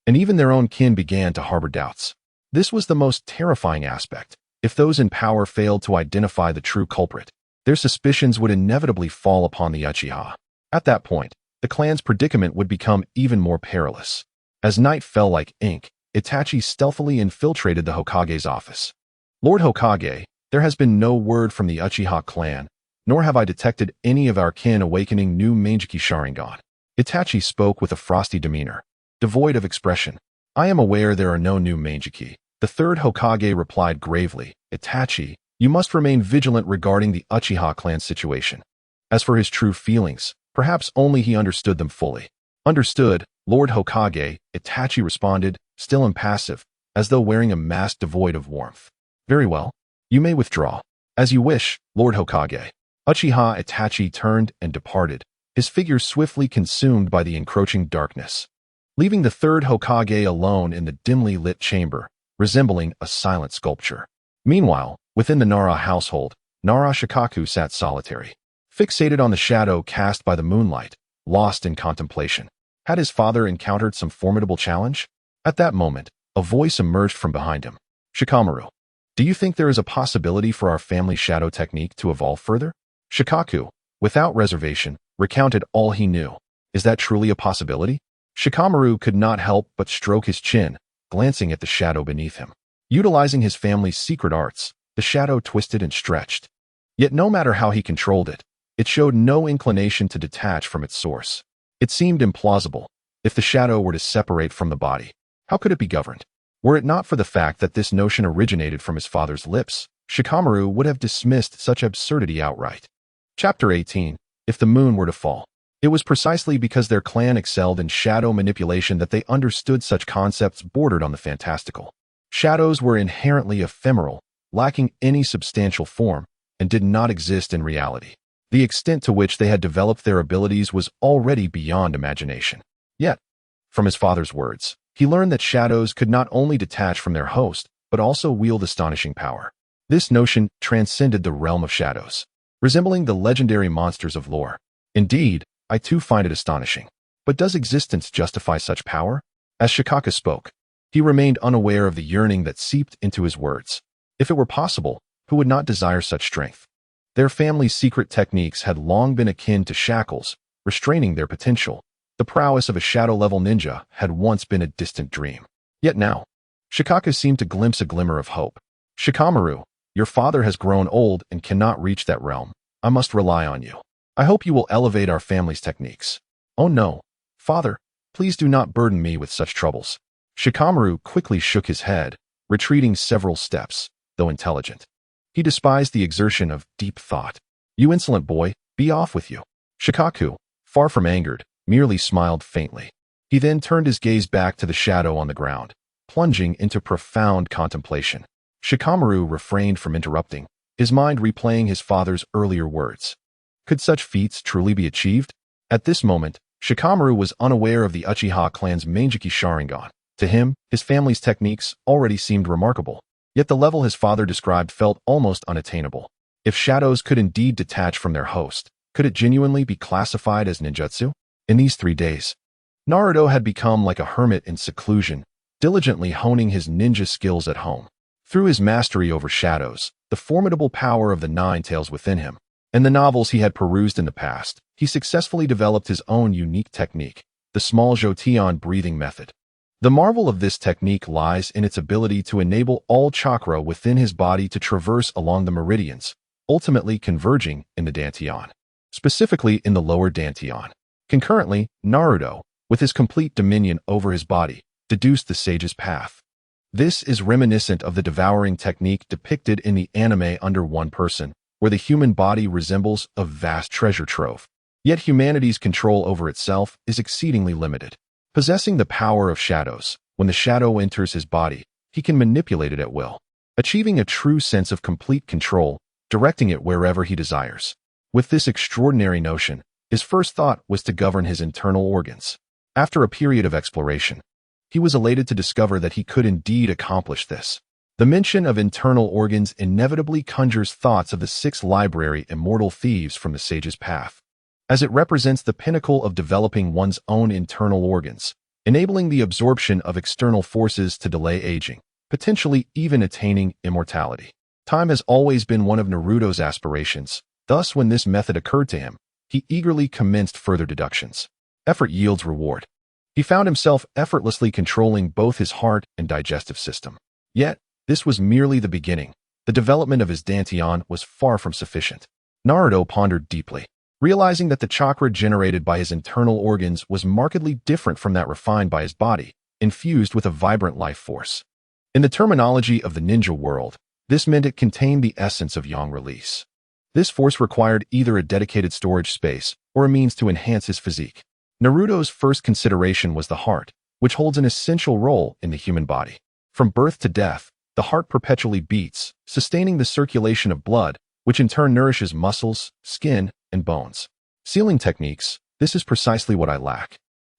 and even their own kin began to harbor doubts. This was the most terrifying aspect. If those in power failed to identify the true culprit, their suspicions would inevitably fall upon the Uchiha. At that point, the clan's predicament would become even more perilous. As night fell like ink, Itachi stealthily infiltrated the Hokage's office. Lord Hokage, there has been no word from the Uchiha clan, nor have I detected any of our kin awakening new Manjiki Sharingan. Itachi spoke with a frosty demeanor, devoid of expression. I am aware there are no new Manjiki. The third Hokage replied gravely, Itachi, You must remain vigilant regarding the Uchiha clan's situation. As for his true feelings, perhaps only he understood them fully. Understood, Lord Hokage, Itachi responded, still impassive, as though wearing a mask devoid of warmth. Very well. You may withdraw. As you wish, Lord Hokage. Uchiha Itachi turned and departed, his figure swiftly consumed by the encroaching darkness, leaving the third Hokage alone in the dimly lit chamber, resembling a silent sculpture. Meanwhile, within the Nara household, Nara Shikaku sat solitary, fixated on the shadow cast by the moonlight, lost in contemplation. Had his father encountered some formidable challenge? At that moment, a voice emerged from behind him. Shikamaru, do you think there is a possibility for our family shadow technique to evolve further? Shikaku, without reservation, recounted all he knew. Is that truly a possibility? Shikamaru could not help but stroke his chin, glancing at the shadow beneath him. Utilizing his family's secret arts, the shadow twisted and stretched. Yet no matter how he controlled it, it showed no inclination to detach from its source. It seemed implausible. If the shadow were to separate from the body, how could it be governed? Were it not for the fact that this notion originated from his father's lips, Shikamaru would have dismissed such absurdity outright. Chapter 18. If the moon were to fall. It was precisely because their clan excelled in shadow manipulation that they understood such concepts bordered on the fantastical. Shadows were inherently ephemeral, lacking any substantial form, and did not exist in reality. The extent to which they had developed their abilities was already beyond imagination. Yet, from his father's words, he learned that shadows could not only detach from their host, but also wield astonishing power. This notion transcended the realm of shadows, resembling the legendary monsters of lore. Indeed, I too find it astonishing. But does existence justify such power? As Shikaka spoke, he remained unaware of the yearning that seeped into his words. If it were possible, who would not desire such strength? Their family's secret techniques had long been akin to shackles, restraining their potential. The prowess of a shadow-level ninja had once been a distant dream. Yet now, Shikaka seemed to glimpse a glimmer of hope. Shikamaru, your father has grown old and cannot reach that realm. I must rely on you. I hope you will elevate our family's techniques. Oh no, father, please do not burden me with such troubles. Shikamaru quickly shook his head, retreating several steps, though intelligent. He despised the exertion of deep thought. You insolent boy, be off with you. Shikaku, far from angered, merely smiled faintly. He then turned his gaze back to the shadow on the ground, plunging into profound contemplation. Shikamaru refrained from interrupting, his mind replaying his father's earlier words. Could such feats truly be achieved? At this moment, Shikamaru was unaware of the Uchiha clan's Mangeki Sharingan. To him, his family's techniques already seemed remarkable, yet the level his father described felt almost unattainable. If shadows could indeed detach from their host, could it genuinely be classified as ninjutsu? In these 3 days, Naruto had become like a hermit in seclusion, diligently honing his ninja skills at home. Through his mastery over shadows, the formidable power of the Nine Tails within him, and the novels he had perused in the past, he successfully developed his own unique technique, the small Jotion breathing method. The marvel of this technique lies in its ability to enable all chakra within his body to traverse along the meridians, ultimately converging in the Dantian, specifically in the lower Dantian. Concurrently, Naruto, with his complete dominion over his body, deduced the sage's path. This is reminiscent of the devouring technique depicted in the anime Under One Person, where the human body resembles a vast treasure trove. Yet humanity's control over itself is exceedingly limited. Possessing the power of shadows, when the shadow enters his body, he can manipulate it at will, achieving a true sense of complete control, directing it wherever he desires. With this extraordinary notion, his first thought was to govern his internal organs. After a period of exploration, he was elated to discover that he could indeed accomplish this. The mention of internal organs inevitably conjures thoughts of the 6th library Immortal Thieves from the Sage's Path, as it represents the pinnacle of developing one's own internal organs, enabling the absorption of external forces to delay aging, potentially even attaining immortality. Time has always been one of Naruto's aspirations, thus when this method occurred to him, he eagerly commenced further deductions. Effort yields reward. He found himself effortlessly controlling both his heart and digestive system. Yet, this was merely the beginning. The development of his Dantian was far from sufficient. Naruto pondered deeply, realizing that the chakra generated by his internal organs was markedly different from that refined by his body, infused with a vibrant life force. In the terminology of the ninja world, This meant it contained the essence of yang release. This force required either a dedicated storage space or a means to enhance his physique. Naruto's first consideration was the heart, which holds an essential role in the human body. From birth to death, the heart perpetually beats, sustaining the circulation of blood, which in turn nourishes muscles, skin, and bones. Sealing techniques, this is precisely what I lack.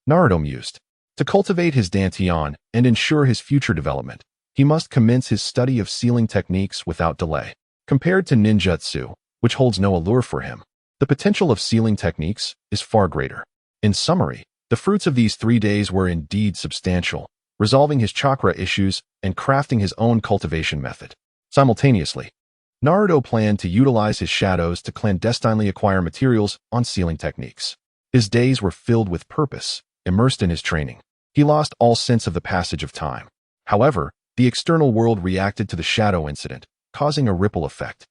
Naruto mused. To cultivate his dantian and ensure his future development, he must commence his study of sealing techniques without delay. Compared to ninjutsu, which holds no allure for him, the potential of sealing techniques is far greater. In summary, the fruits of these 3 days were indeed substantial, resolving his chakra issues and crafting his own cultivation method. Simultaneously, Naruto planned to utilize his shadows to clandestinely acquire materials on sealing techniques. His days were filled with purpose, immersed in his training. He lost all sense of the passage of time. However, the external world reacted to the shadow incident, causing a ripple effect.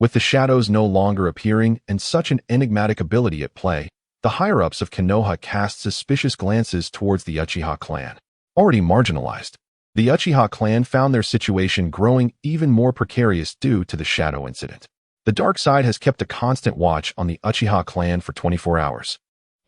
With the shadows no longer appearing and such an enigmatic ability at play, the higher-ups of Konoha cast suspicious glances towards the Uchiha clan. Already marginalized, the Uchiha clan found their situation growing even more precarious due to the shadow incident. The dark side has kept a constant watch on the Uchiha clan for 24 hours.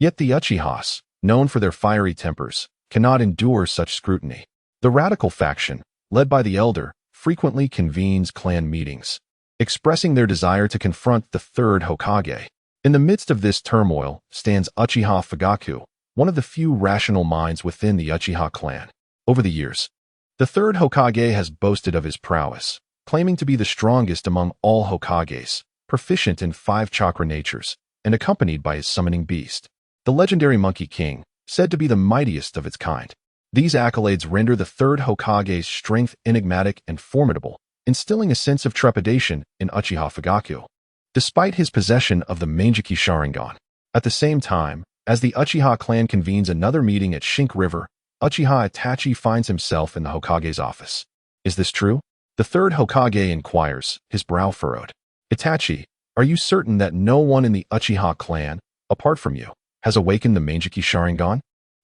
Yet the Uchihas, known for their fiery tempers, cannot endure such scrutiny. The radical faction, led by the elder, frequently convenes clan meetings, expressing their desire to confront the third Hokage. In the midst of this turmoil stands Uchiha Fugaku, one of the few rational minds within the Uchiha clan. Over the years, the third Hokage has boasted of his prowess, claiming to be the strongest among all Hokages, proficient in 5 chakra natures, and accompanied by his summoning beast, the legendary Monkey King, said to be the mightiest of its kind. These accolades render the third Hokage's strength enigmatic and formidable, instilling a sense of trepidation in Uchiha Fugaku. Despite his possession of the Manjiki Sharingan, at the same time, as the Uchiha clan convenes another meeting at Shink River, Uchiha Itachi finds himself in the Hokage's office. Is this true? The third Hokage inquires, his brow furrowed. Itachi, are you certain that no one in the Uchiha clan, apart from you, has awakened the Manjiki Sharingan?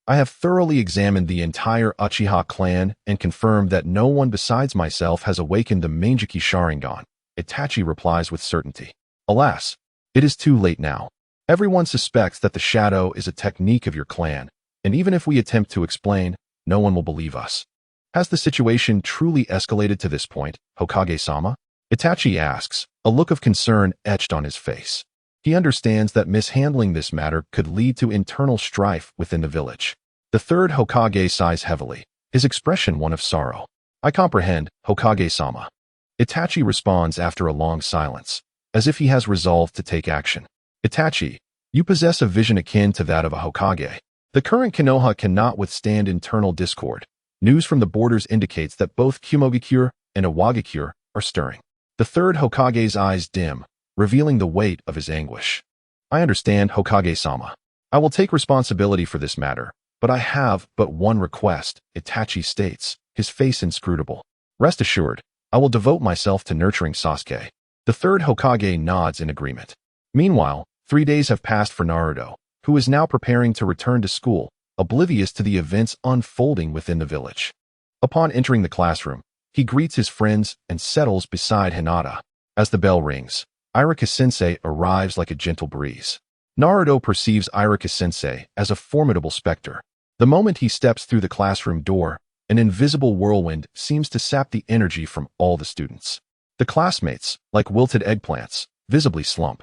I have thoroughly examined the entire Uchiha clan and confirmed that no one besides myself has awakened the Manjiki Sharingan, Itachi replies with certainty. Alas, it is too late now. Everyone suspects that the shadow is a technique of your clan, and even if we attempt to explain, no one will believe us. Has the situation truly escalated to this point, Hokage-sama? Itachi asks, a look of concern etched on his face. He understands that mishandling this matter could lead to internal strife within the village. The third Hokage sighs heavily, his expression one of sorrow. I comprehend, Hokage-sama. Itachi responds after a long silence, as if he has resolved to take action. Itachi, you possess a vision akin to that of a Hokage. The current Konoha cannot withstand internal discord. News from the borders indicates that both Kumogakure and Awagakure are stirring. The third Hokage's eyes dim, revealing the weight of his anguish. I understand, Hokage-sama. I will take responsibility for this matter, but I have but one request, Itachi states, his face inscrutable. Rest assured, I will devote myself to nurturing Sasuke. The third Hokage nods in agreement. Meanwhile, 3 days have passed for Naruto, who is now preparing to return to school, oblivious to the events unfolding within the village. Upon entering the classroom, he greets his friends and settles beside Hinata. As the bell rings, Irika-sensei arrives like a gentle breeze. Naruto perceives Irika-sensei as a formidable specter. The moment he steps through the classroom door, an invisible whirlwind seems to sap the energy from all the students. The classmates, like wilted eggplants, visibly slump,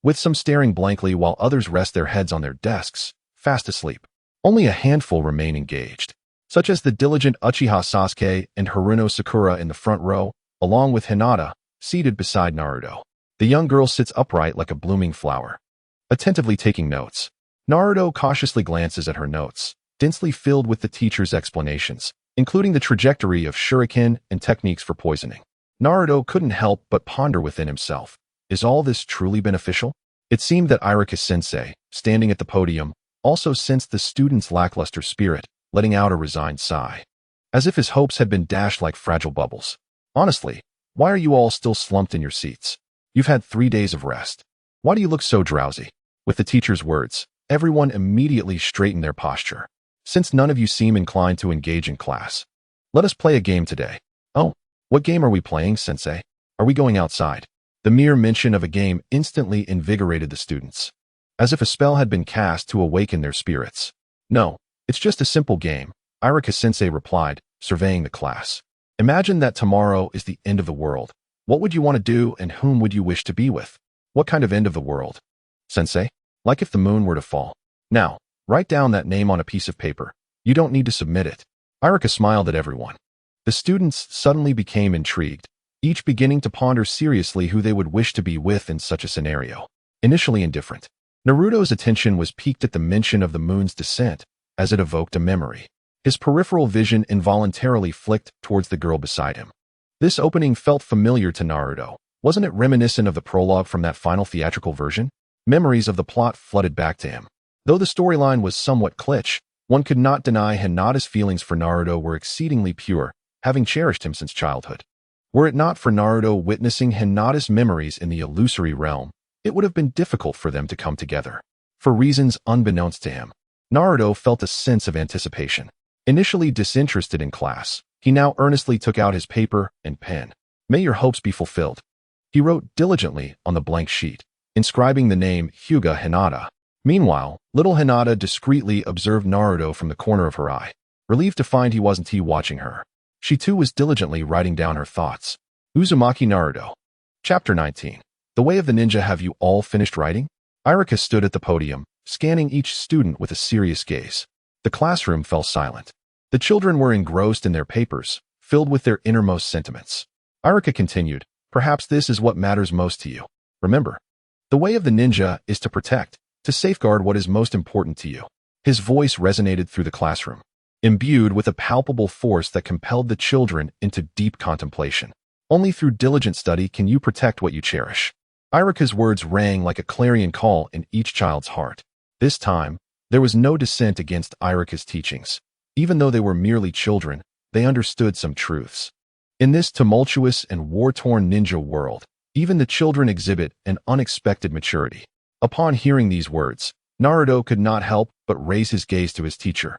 with some staring blankly while others rest their heads on their desks, fast asleep. Only a handful remain engaged, such as the diligent Uchiha Sasuke and Haruno Sakura in the front row, along with Hinata, seated beside Naruto. The young girl sits upright like a blooming flower, attentively taking notes. Naruto cautiously glances at her notes, densely filled with the teacher's explanations, including the trajectory of shuriken and techniques for poisoning. Naruto couldn't help but ponder within himself. Is all this truly beneficial? It seemed that Irika-sensei, standing at the podium, also sensed the student's lackluster spirit, letting out a resigned sigh, as if his hopes had been dashed like fragile bubbles. Honestly, why are you all still slumped in your seats? You've had 3 days of rest. Why do you look so drowsy? With the teacher's words, everyone immediately straightened their posture. Since none of you seem inclined to engage in class, let us play a game today. Oh, what game are we playing, sensei? Are we going outside? The mere mention of a game instantly invigorated the students, as if a spell had been cast to awaken their spirits. No, it's just a simple game, Irika-sensei replied, surveying the class. Imagine that tomorrow is the end of the world. What would you want to do and whom would you wish to be with? What kind of end of the world? Sensei? Like if the moon were to fall. Now, write down that name on a piece of paper. You don't need to submit it. Irika smiled at everyone. The students suddenly became intrigued, each beginning to ponder seriously who they would wish to be with in such a scenario. Initially indifferent, Naruto's attention was piqued at the mention of the moon's descent, as it evoked a memory. His peripheral vision involuntarily flicked towards the girl beside him. This opening felt familiar to Naruto. Wasn't it reminiscent of the prologue from that final theatrical version? Memories of the plot flooded back to him. Though the storyline was somewhat kitsch, one could not deny Hinata's feelings for Naruto were exceedingly pure, having cherished him since childhood. Were it not for Naruto witnessing Hinata's memories in the illusory realm, it would have been difficult for them to come together. For reasons unbeknownst to him, Naruto felt a sense of anticipation. Initially disinterested in class, he now earnestly took out his paper and pen. May your hopes be fulfilled. He wrote diligently on the blank sheet, inscribing the name Hyuga Hinata. Meanwhile, little Hinata discreetly observed Naruto from the corner of her eye, relieved to find he wasn't watching her. She too was diligently writing down her thoughts. Uzumaki Naruto. Chapter 19. The Way of the Ninja. Have you all finished writing? Irika stood at the podium, scanning each student with a serious gaze. The classroom fell silent. The children were engrossed in their papers, filled with their innermost sentiments. Irika continued, perhaps this is what matters most to you. Remember, the way of the ninja is to protect, to safeguard what is most important to you. His voice resonated through the classroom, imbued with a palpable force that compelled the children into deep contemplation. Only through diligent study can you protect what you cherish. Irika's words rang like a clarion call in each child's heart. This time, there was no dissent against Irika's teachings. Even though they were merely children, they understood some truths. In this tumultuous and war-torn ninja world, even the children exhibit an unexpected maturity. Upon hearing these words, Naruto could not help but raise his gaze to his teacher,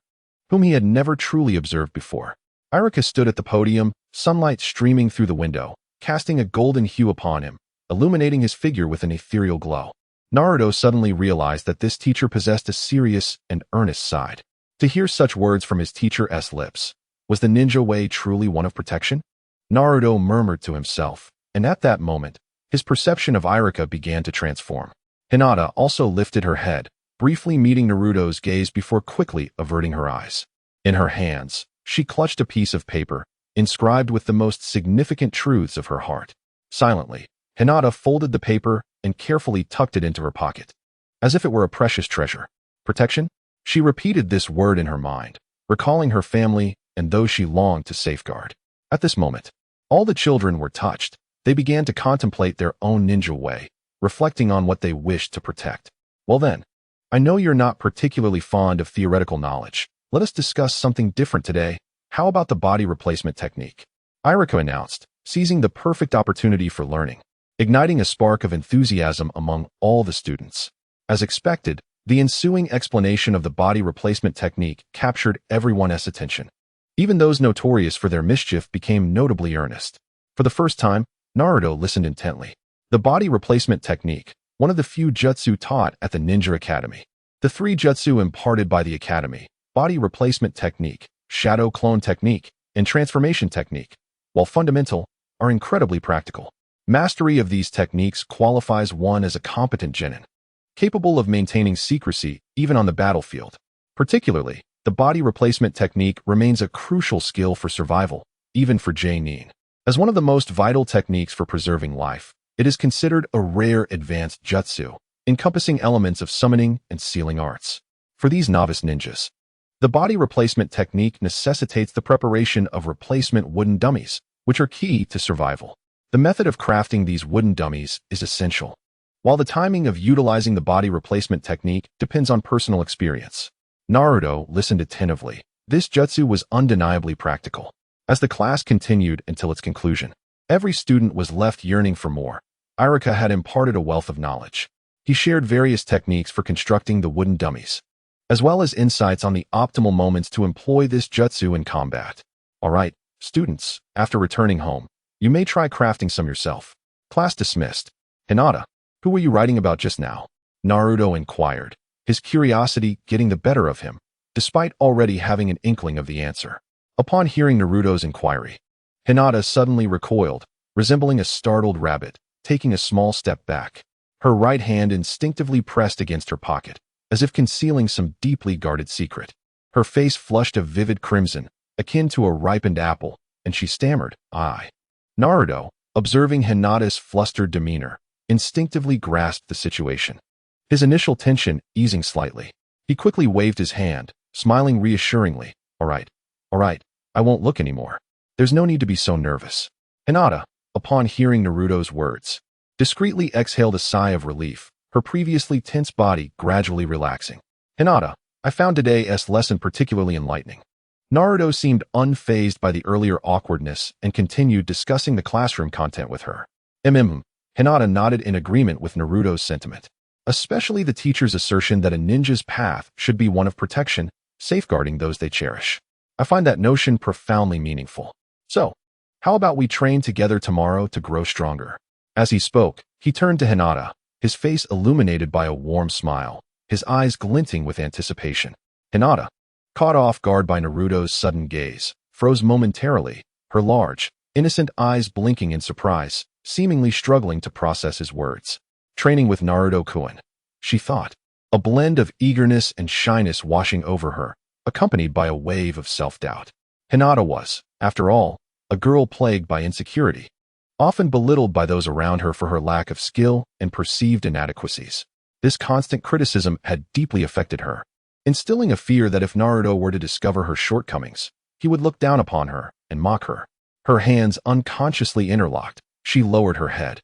whom he had never truly observed before. Irika stood at the podium, sunlight streaming through the window, casting a golden hue upon him, illuminating his figure with an ethereal glow. Naruto suddenly realized that this teacher possessed a serious and earnest side. To hear such words from his teacher's lips, was the ninja way truly one of protection? Naruto murmured to himself, and at that moment, his perception of Irika began to transform. Hinata also lifted her head, briefly meeting Naruto's gaze before quickly averting her eyes. In her hands, she clutched a piece of paper, inscribed with the most significant truths of her heart. Silently, Hinata folded the paper and carefully tucked it into her pocket, as if it were a precious treasure. Protection? She repeated this word in her mind, recalling her family and those she longed to safeguard. At this moment, all the children were touched. They began to contemplate their own ninja way, reflecting on what they wished to protect. Well then, I know you're not particularly fond of theoretical knowledge. Let us discuss something different today. How about the body replacement technique? Irika announced, seizing the perfect opportunity for learning, igniting a spark of enthusiasm among all the students. As expected, the ensuing explanation of the body replacement technique captured everyone's attention. Even those notorious for their mischief became notably earnest. For the first time, Naruto listened intently. The body replacement technique, one of the few jutsu taught at the Ninja Academy. The three jutsu imparted by the Academy, body replacement technique, shadow clone technique, and transformation technique, while fundamental, are incredibly practical. Mastery of these techniques qualifies one as a competent genin, capable of maintaining secrecy even on the battlefield. Particularly, the body replacement technique remains a crucial skill for survival, even for genin. As one of the most vital techniques for preserving life, it is considered a rare advanced jutsu, encompassing elements of summoning and sealing arts. For these novice ninjas, the body replacement technique necessitates the preparation of replacement wooden dummies, which are key to survival. The method of crafting these wooden dummies is essential, while the timing of utilizing the body replacement technique depends on personal experience. Naruto listened attentively. This jutsu was undeniably practical. As the class continued until its conclusion, every student was left yearning for more. Irika had imparted a wealth of knowledge. He shared various techniques for constructing the wooden dummies, as well as insights on the optimal moments to employ this jutsu in combat. All right, students, after returning home, You may try crafting some yourself. Class dismissed. Hinata, who were you writing about just now? Naruto inquired, his curiosity getting the better of him, despite already having an inkling of the answer. Upon hearing Naruto's inquiry, Hinata suddenly recoiled, resembling a startled rabbit, taking a small step back. Her right hand instinctively pressed against her pocket, as if concealing some deeply guarded secret. Her face flushed a vivid crimson, akin to a ripened apple, and she stammered, "I." Naruto, observing Hinata's flustered demeanor, instinctively grasped the situation. His initial tension easing slightly. He quickly waved his hand, smiling reassuringly. All right, I won't look anymore. There's no need to be so nervous." Hinata, upon hearing Naruto's words, discreetly exhaled a sigh of relief, her previously tense body gradually relaxing. "Hinata, I found today's lesson particularly enlightening." Naruto seemed unfazed by the earlier awkwardness and continued discussing the classroom content with her. Hinata nodded in agreement with Naruto's sentiment, especially the teacher's assertion that a ninja's path should be one of protection, safeguarding those they cherish. I find that notion profoundly meaningful. So, how about we train together tomorrow to grow stronger? As he spoke, he turned to Hinata, his face illuminated by a warm smile, his eyes glinting with anticipation. Hinata, caught off guard by Naruto's sudden gaze, froze momentarily, her large, innocent eyes blinking in surprise, seemingly struggling to process his words. Training with Naruto-kun, she thought, a blend of eagerness and shyness washing over her, accompanied by a wave of self-doubt. Hinata was, after all, a girl plagued by insecurity, often belittled by those around her for her lack of skill and perceived inadequacies. This constant criticism had deeply affected her, instilling a fear that if Naruto were to discover her shortcomings, he would look down upon her and mock her. Her hands unconsciously interlocked, she lowered her head.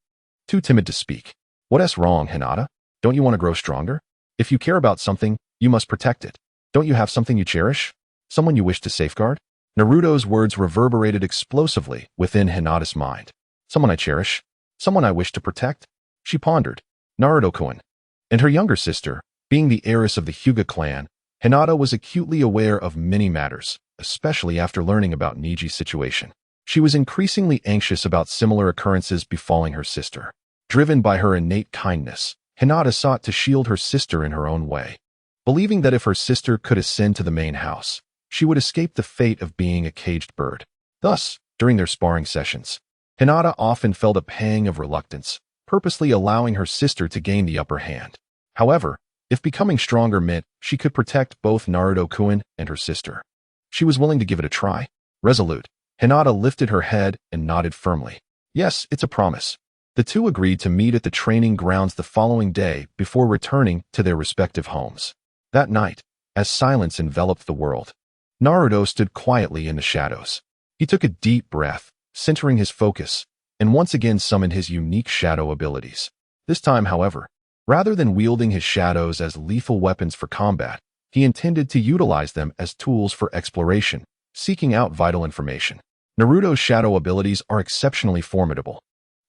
Too timid to speak. What's wrong, Hinata? Don't you want to grow stronger? If you care about something, you must protect it. Don't you have something you cherish? Someone you wish to safeguard? Naruto's words reverberated explosively within Hinata's mind. Someone I cherish? Someone I wish to protect? She pondered. Naruto-kun. And her younger sister, being the heiress of the Hyuga clan, Hinata was acutely aware of many matters, especially after learning about Niji's situation. She was increasingly anxious about similar occurrences befalling her sister. Driven by her innate kindness, Hinata sought to shield her sister in her own way, believing that if her sister could ascend to the main house, she would escape the fate of being a caged bird. Thus, during their sparring sessions, Hinata often felt a pang of reluctance, purposely allowing her sister to gain the upper hand. However, if becoming stronger meant she could protect both Naruto-kun and her sister, she was willing to give it a try. Resolute, Hinata lifted her head and nodded firmly. Yes, it's a promise. The two agreed to meet at the training grounds the following day before returning to their respective homes. That night, as silence enveloped the world, Naruto stood quietly in the shadows. He took a deep breath, centering his focus, and once again summoned his unique shadow abilities. This time, however, rather than wielding his shadows as lethal weapons for combat, he intended to utilize them as tools for exploration, seeking out vital information. Naruto's shadow abilities are exceptionally formidable,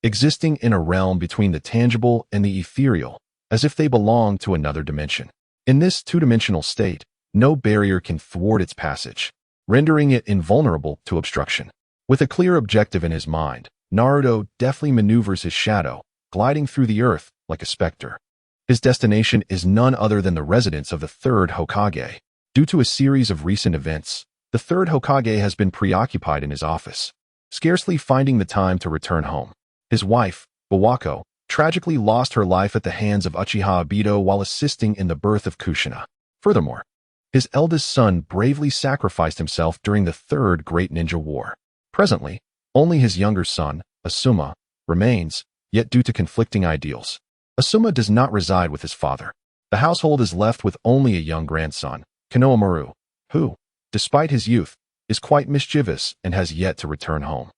existing in a realm between the tangible and the ethereal, as if they belong to another dimension. In this two-dimensional state, no barrier can thwart its passage, rendering it invulnerable to obstruction. With a clear objective in his mind, Naruto deftly maneuvers his shadow, gliding through the earth like a specter. His destination is none other than the residence of the third Hokage. Due to a series of recent events, the third Hokage has been preoccupied in his office, scarcely finding the time to return home. His wife, Bawako, tragically lost her life at the hands of Uchiha Obito while assisting in the birth of Kushina. Furthermore, his eldest son bravely sacrificed himself during the Third Great Ninja War. Presently, only his younger son, Asuma, remains, yet due to conflicting ideals, Asuma does not reside with his father. The household is left with only a young grandson, Konohamaru, who, despite his youth, is quite mischievous and has yet to return home.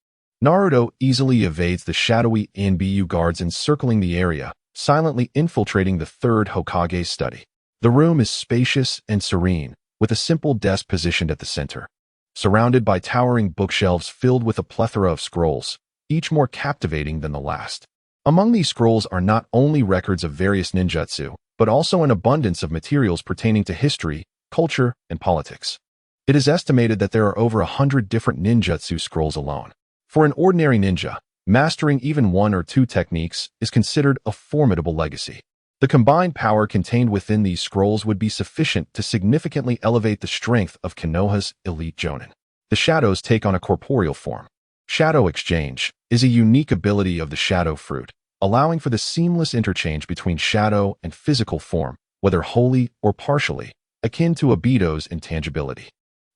Naruto easily evades the shadowy NBU guards encircling the area, silently infiltrating the third Hokage's study. The room is spacious and serene, with a simple desk positioned at the center, surrounded by towering bookshelves filled with a plethora of scrolls, each more captivating than the last. Among these scrolls are not only records of various ninjutsu, but also an abundance of materials pertaining to history, culture, and politics. It is estimated that there are over 100 different ninjutsu scrolls alone. For an ordinary ninja, mastering even one or two techniques is considered a formidable legacy. The combined power contained within these scrolls would be sufficient to significantly elevate the strength of Konoha's elite jonin. The shadows take on a corporeal form. Shadow Exchange is a unique ability of the Shadow Fruit, allowing for the seamless interchange between shadow and physical form, whether wholly or partially, akin to Obito's intangibility.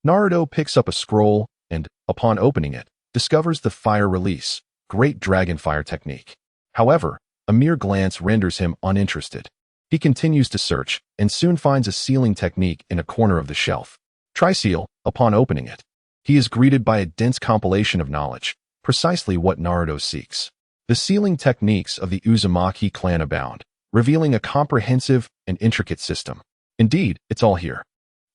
Naruto picks up a scroll and, upon opening it, discovers the Fire Release, Great Dragon Fire technique. However, a mere glance renders him uninterested. He continues to search and soon finds a sealing technique in a corner of the shelf. Tri-seal, upon opening it, he is greeted by a dense compilation of knowledge, precisely what Naruto seeks. The sealing techniques of the Uzumaki clan abound, revealing a comprehensive and intricate system. Indeed, it's all here.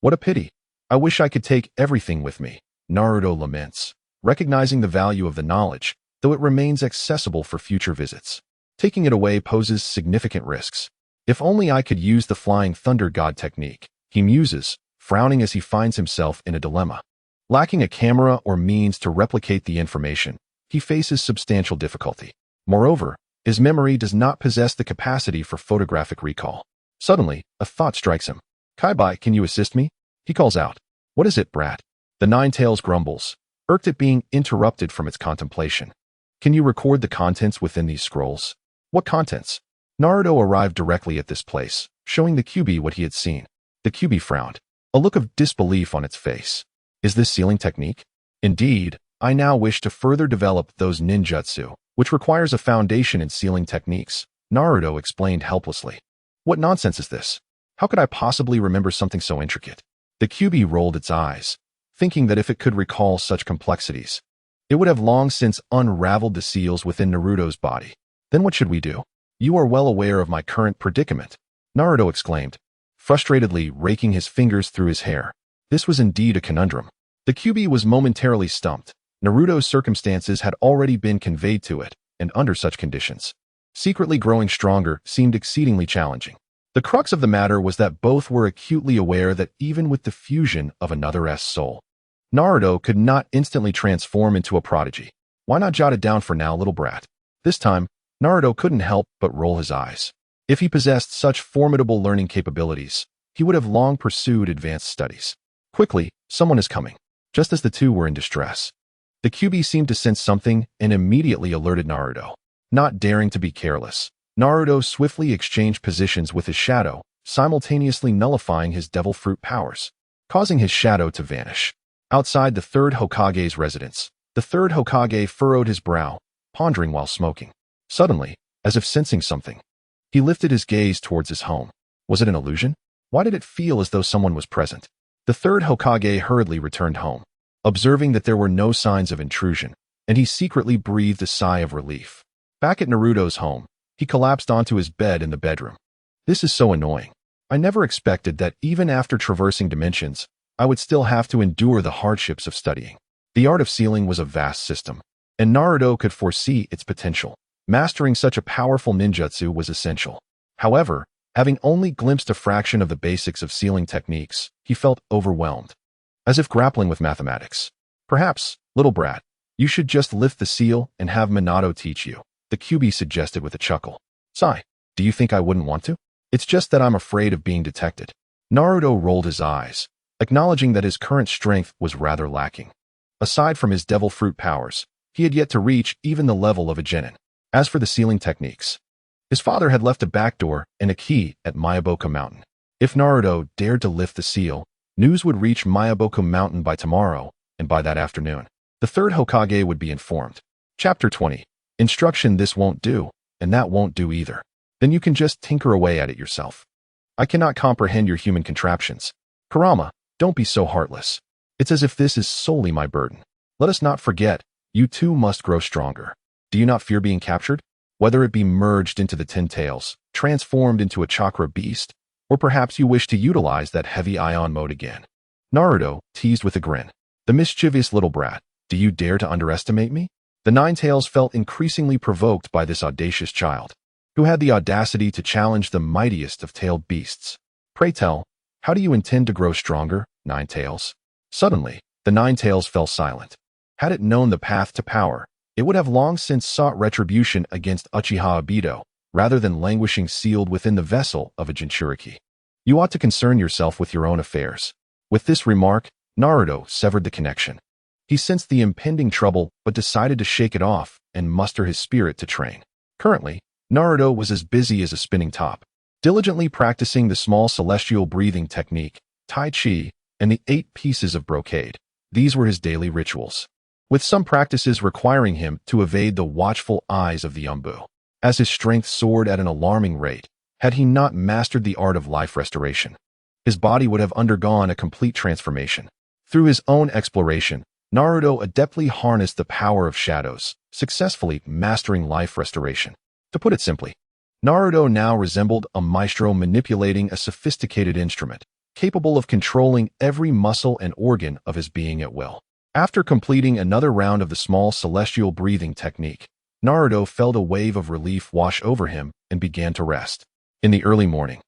What a pity. I wish I could take everything with me, Naruto laments, recognizing the value of the knowledge, though it remains accessible for future visits. Taking it away poses significant risks. If only I could use the Flying Thunder God technique, he muses, frowning as he finds himself in a dilemma. Lacking a camera or means to replicate the information, he faces substantial difficulty. Moreover, his memory does not possess the capacity for photographic recall. Suddenly, a thought strikes him. Kaibai, can you assist me? He calls out. What is it, brat? The Nine-Tails grumbles, irked at being interrupted from its contemplation. Can you record the contents within these scrolls? What contents? Naruto arrived directly at this place, showing the Kyuubi what he had seen. The Kyuubi frowned, a look of disbelief on its face. Is this sealing technique? Indeed, I now wish to further develop those ninjutsu, which requires a foundation in sealing techniques, Naruto explained helplessly. What nonsense is this? How could I possibly remember something so intricate? The Kyuubi rolled its eyes, thinking that if it could recall such complexities, it would have long since unraveled the seals within Naruto's body. Then what should we do? You are well aware of my current predicament, Naruto exclaimed, frustratedly raking his fingers through his hair. This was indeed a conundrum. The Kyuubi was momentarily stumped. Naruto's circumstances had already been conveyed to it, and under such conditions, secretly growing stronger seemed exceedingly challenging. The crux of the matter was that both were acutely aware that even with the fusion of another's soul, Naruto could not instantly transform into a prodigy. Why not jot it down for now, little brat? This time, Naruto couldn't help but roll his eyes. If he possessed such formidable learning capabilities, he would have long pursued advanced studies. Quickly, someone is coming. Just as the two were in distress, the Kyuubi seemed to sense something and immediately alerted Naruto. Not daring to be careless, Naruto swiftly exchanged positions with his shadow, simultaneously nullifying his devil fruit powers, causing his shadow to vanish. Outside the third Hokage's residence, the third Hokage furrowed his brow, pondering while smoking. Suddenly, as if sensing something, he lifted his gaze towards his home. Was it an illusion? Why did it feel as though someone was present? The third Hokage hurriedly returned home, observing that there were no signs of intrusion, and he secretly breathed a sigh of relief. Back at Naruto's home, he collapsed onto his bed in the bedroom. This is so annoying. I never expected that even after traversing dimensions, I would still have to endure the hardships of studying. The art of sealing was a vast system, and Naruto could foresee its potential. Mastering such a powerful ninjutsu was essential. However, having only glimpsed a fraction of the basics of sealing techniques, he felt overwhelmed, as if grappling with mathematics. Perhaps, little brat, you should just lift the seal and have Minato teach you, the Kyuubi suggested with a chuckle. Sigh, do you think I wouldn't want to? It's just that I'm afraid of being detected. Naruto rolled his eyes, acknowledging that his current strength was rather lacking. Aside from his devil fruit powers, he had yet to reach even the level of a genin. As for the sealing techniques, his father had left a backdoor and a key at Miyaboku Mountain. If Naruto dared to lift the seal, news would reach Miyaboku Mountain by tomorrow, and by that afternoon, the third Hokage would be informed. Chapter 20. Instruction: this won't do, and that won't do either. Then you can just tinker away at it yourself. I cannot comprehend your human contraptions. Kurama, don't be so heartless. It's as if this is solely my burden. Let us not forget, you too must grow stronger. Do you not fear being captured? Whether it be merged into the 10 tails, transformed into a chakra beast, or perhaps you wish to utilize that heavy ion mode again. Naruto teased with a grin. The mischievous little brat, do you dare to underestimate me? The Nine Tails felt increasingly provoked by this audacious child, who had the audacity to challenge the mightiest of tailed beasts. Pray tell, how do you intend to grow stronger, Nine Tails? Suddenly, the Nine Tails fell silent. Had it known the path to power, it would have long since sought retribution against Uchiha Obito, rather than languishing sealed within the vessel of a Jinchuriki. You ought to concern yourself with your own affairs. With this remark, Naruto severed the connection. He sensed the impending trouble but decided to shake it off and muster his spirit to train. Currently, Naruto was as busy as a spinning top, diligently practicing the small celestial breathing technique, Tai Chi, and the 8 pieces of brocade. These were his daily rituals, with some practices requiring him to evade the watchful eyes of the Umbu. As his strength soared at an alarming rate, had he not mastered the art of life restoration, his body would have undergone a complete transformation. Through his own exploration, Naruto adeptly harnessed the power of shadows, successfully mastering life restoration. To put it simply, Naruto now resembled a maestro manipulating a sophisticated instrument, capable of controlling every muscle and organ of his being at will. After completing another round of the small celestial breathing technique, Naruto felt a wave of relief wash over him and began to rest. In the early morning,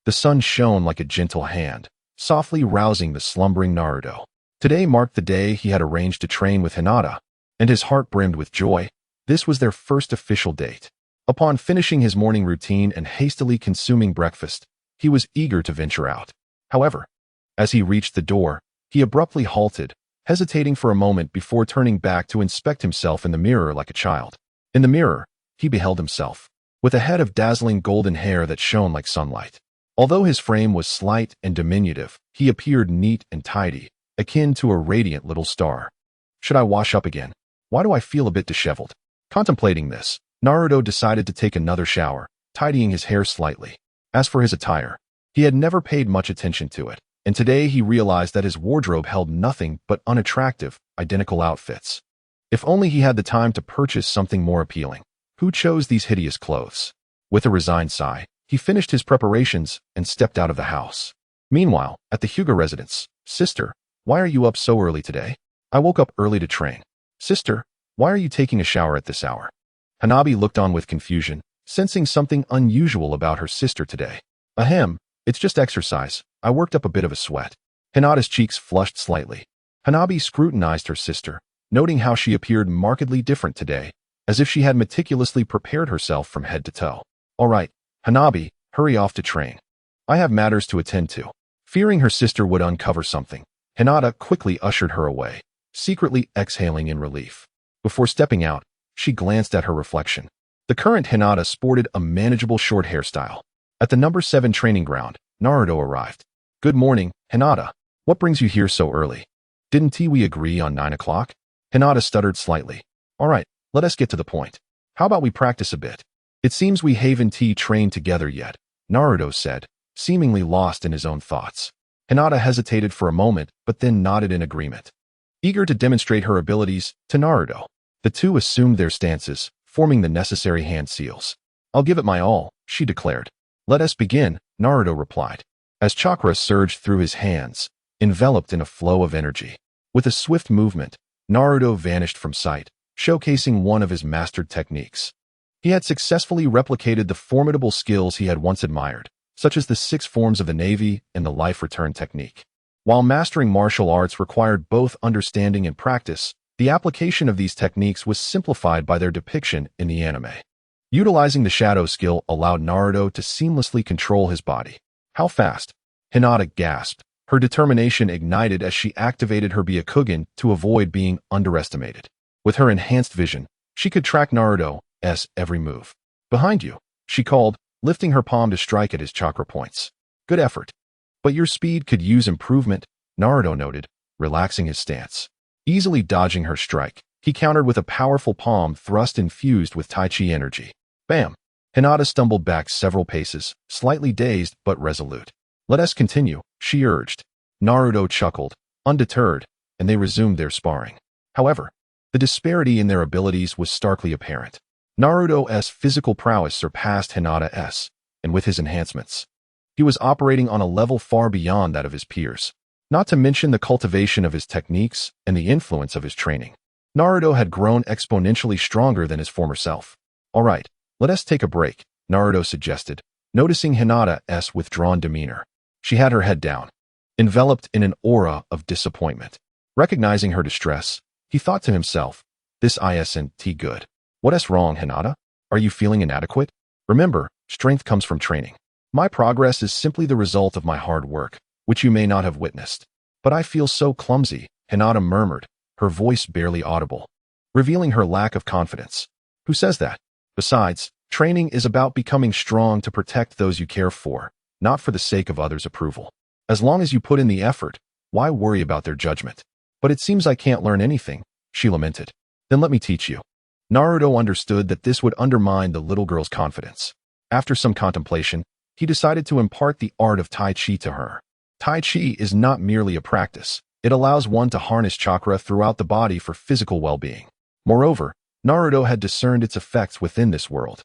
the sun shone like a gentle hand, softly rousing the slumbering Naruto. Today marked the day he had arranged to train with Hinata, and his heart brimmed with joy. This was their first official date. Upon finishing his morning routine and hastily consuming breakfast, he was eager to venture out. However, as he reached the door, he abruptly halted, hesitating for a moment before turning back to inspect himself in the mirror like a child. In the mirror, he beheld himself, with a head of dazzling golden hair that shone like sunlight. Although his frame was slight and diminutive, he appeared neat and tidy, akin to a radiant little star. Should I wash up again? Why do I feel a bit disheveled? Contemplating this, Naruto decided to take another shower, tidying his hair slightly. As for his attire, he had never paid much attention to it, and today he realized that his wardrobe held nothing but unattractive, identical outfits. If only he had the time to purchase something more appealing. Who chose these hideous clothes? With a resigned sigh, he finished his preparations and stepped out of the house. Meanwhile, at the Hyuga residence, "Sister, why are you up so early today?" "I woke up early to train." "Sister, why are you taking a shower at this hour?" Hanabi looked on with confusion, sensing something unusual about her sister today. "Ahem, it's just exercise. I worked up a bit of a sweat." Hinata's cheeks flushed slightly. Hanabi scrutinized her sister, noting how she appeared markedly different today, as if she had meticulously prepared herself from head to toe. "All right, Hanabi, hurry off to train. I have matters to attend to." Fearing her sister would uncover something, Hinata quickly ushered her away, secretly exhaling in relief. Before stepping out, she glanced at her reflection. The current Hinata sported a manageable short hairstyle. At the number 7 training ground, Naruto arrived. "Good morning, Hinata. What brings you here so early? Didn't we agree on 9 o'clock? Hinata stuttered slightly. "All right, let us get to the point. How about we practice a bit? It seems we haven't trained together yet," Naruto said, seemingly lost in his own thoughts. Hinata hesitated for a moment, but then nodded in agreement. Eager to demonstrate her abilities to Naruto, the two assumed their stances, forming the necessary hand seals. "I'll give it my all," she declared. "Let us begin," Naruto replied, as chakra surged through his hands, enveloped in a flow of energy. With a swift movement, Naruto vanished from sight, showcasing one of his mastered techniques. He had successfully replicated the formidable skills he had once admired, such as the 6 forms of the Navy and the life return technique. While mastering martial arts required both understanding and practice, the application of these techniques was simplified by their depiction in the anime. Utilizing the shadow skill allowed Naruto to seamlessly control his body. "How fast?" Hinata gasped. Her determination ignited as she activated her Byakugan to avoid being underestimated. With her enhanced vision, she could track Naruto's every move. "Behind you," she called, lifting her palm to strike at his chakra points. "Good effort. But your speed could use improvement," Naruto noted, relaxing his stance. Easily dodging her strike, he countered with a powerful palm thrust infused with Tai Chi energy. Bam! Hinata stumbled back several paces, slightly dazed but resolute. "Let us continue," she urged. Naruto chuckled, undeterred, and they resumed their sparring. However, the disparity in their abilities was starkly apparent. Naruto's physical prowess surpassed Hinata's, and with his enhancements, he was operating on a level far beyond that of his peers. Not to mention the cultivation of his techniques and the influence of his training, Naruto had grown exponentially stronger than his former self. "All right, let us take a break," Naruto suggested, noticing Hinata's withdrawn demeanor. She had her head down, enveloped in an aura of disappointment. Recognizing her distress, He thought to himself, this isn't good. What's wrong, Hinata? Are you feeling inadequate? Remember, strength comes from training. My progress is simply the result of my hard work, which you may not have witnessed. But I feel so clumsy, Hinata murmured, her voice barely audible, revealing her lack of confidence. Who says that? Besides, training is about becoming strong to protect those you care for, not for the sake of others' approval. As long as you put in the effort, why worry about their judgment? But it seems I can't learn anything, she lamented. Then let me teach you. Naruto understood that this would undermine the little girl's confidence. After some contemplation, he decided to impart the art of Tai Chi to her. Tai Chi is not merely a practice. It allows one to harness chakra throughout the body for physical well-being. Moreover, Naruto had discerned its effects within this world.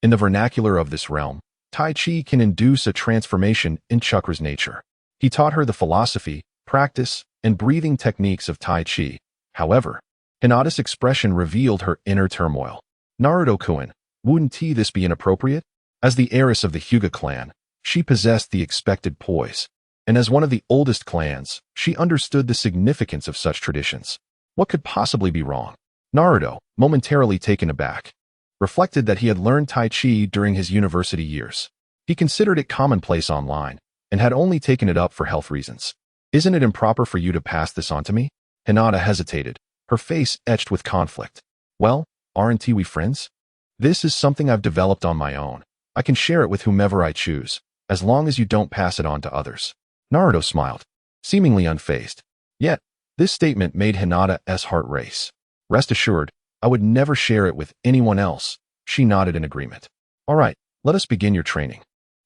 In the vernacular of this realm, Tai Chi can induce a transformation in chakra's nature. He taught her the philosophy, practice, and breathing techniques of Tai Chi. However, Hinata's expression revealed her inner turmoil. Naruto-kun, wouldn't this be inappropriate? As the heiress of the Hyuga clan, she possessed the expected poise. And as one of the oldest clans, she understood the significance of such traditions. What could possibly be wrong? Naruto, momentarily taken aback, reflected that he had learned Tai Chi during his university years. He considered it commonplace online, and had only taken it up for health reasons. Isn't it improper for you to pass this on to me? Hinata hesitated, her face etched with conflict. Well, aren't we friends? This is something I've developed on my own. I can share it with whomever I choose, as long as you don't pass it on to others. Naruto smiled, seemingly unfazed. Yet, this statement made Hinata's heart race. Rest assured, I would never share it with anyone else. She nodded in agreement. All right, let us begin your training.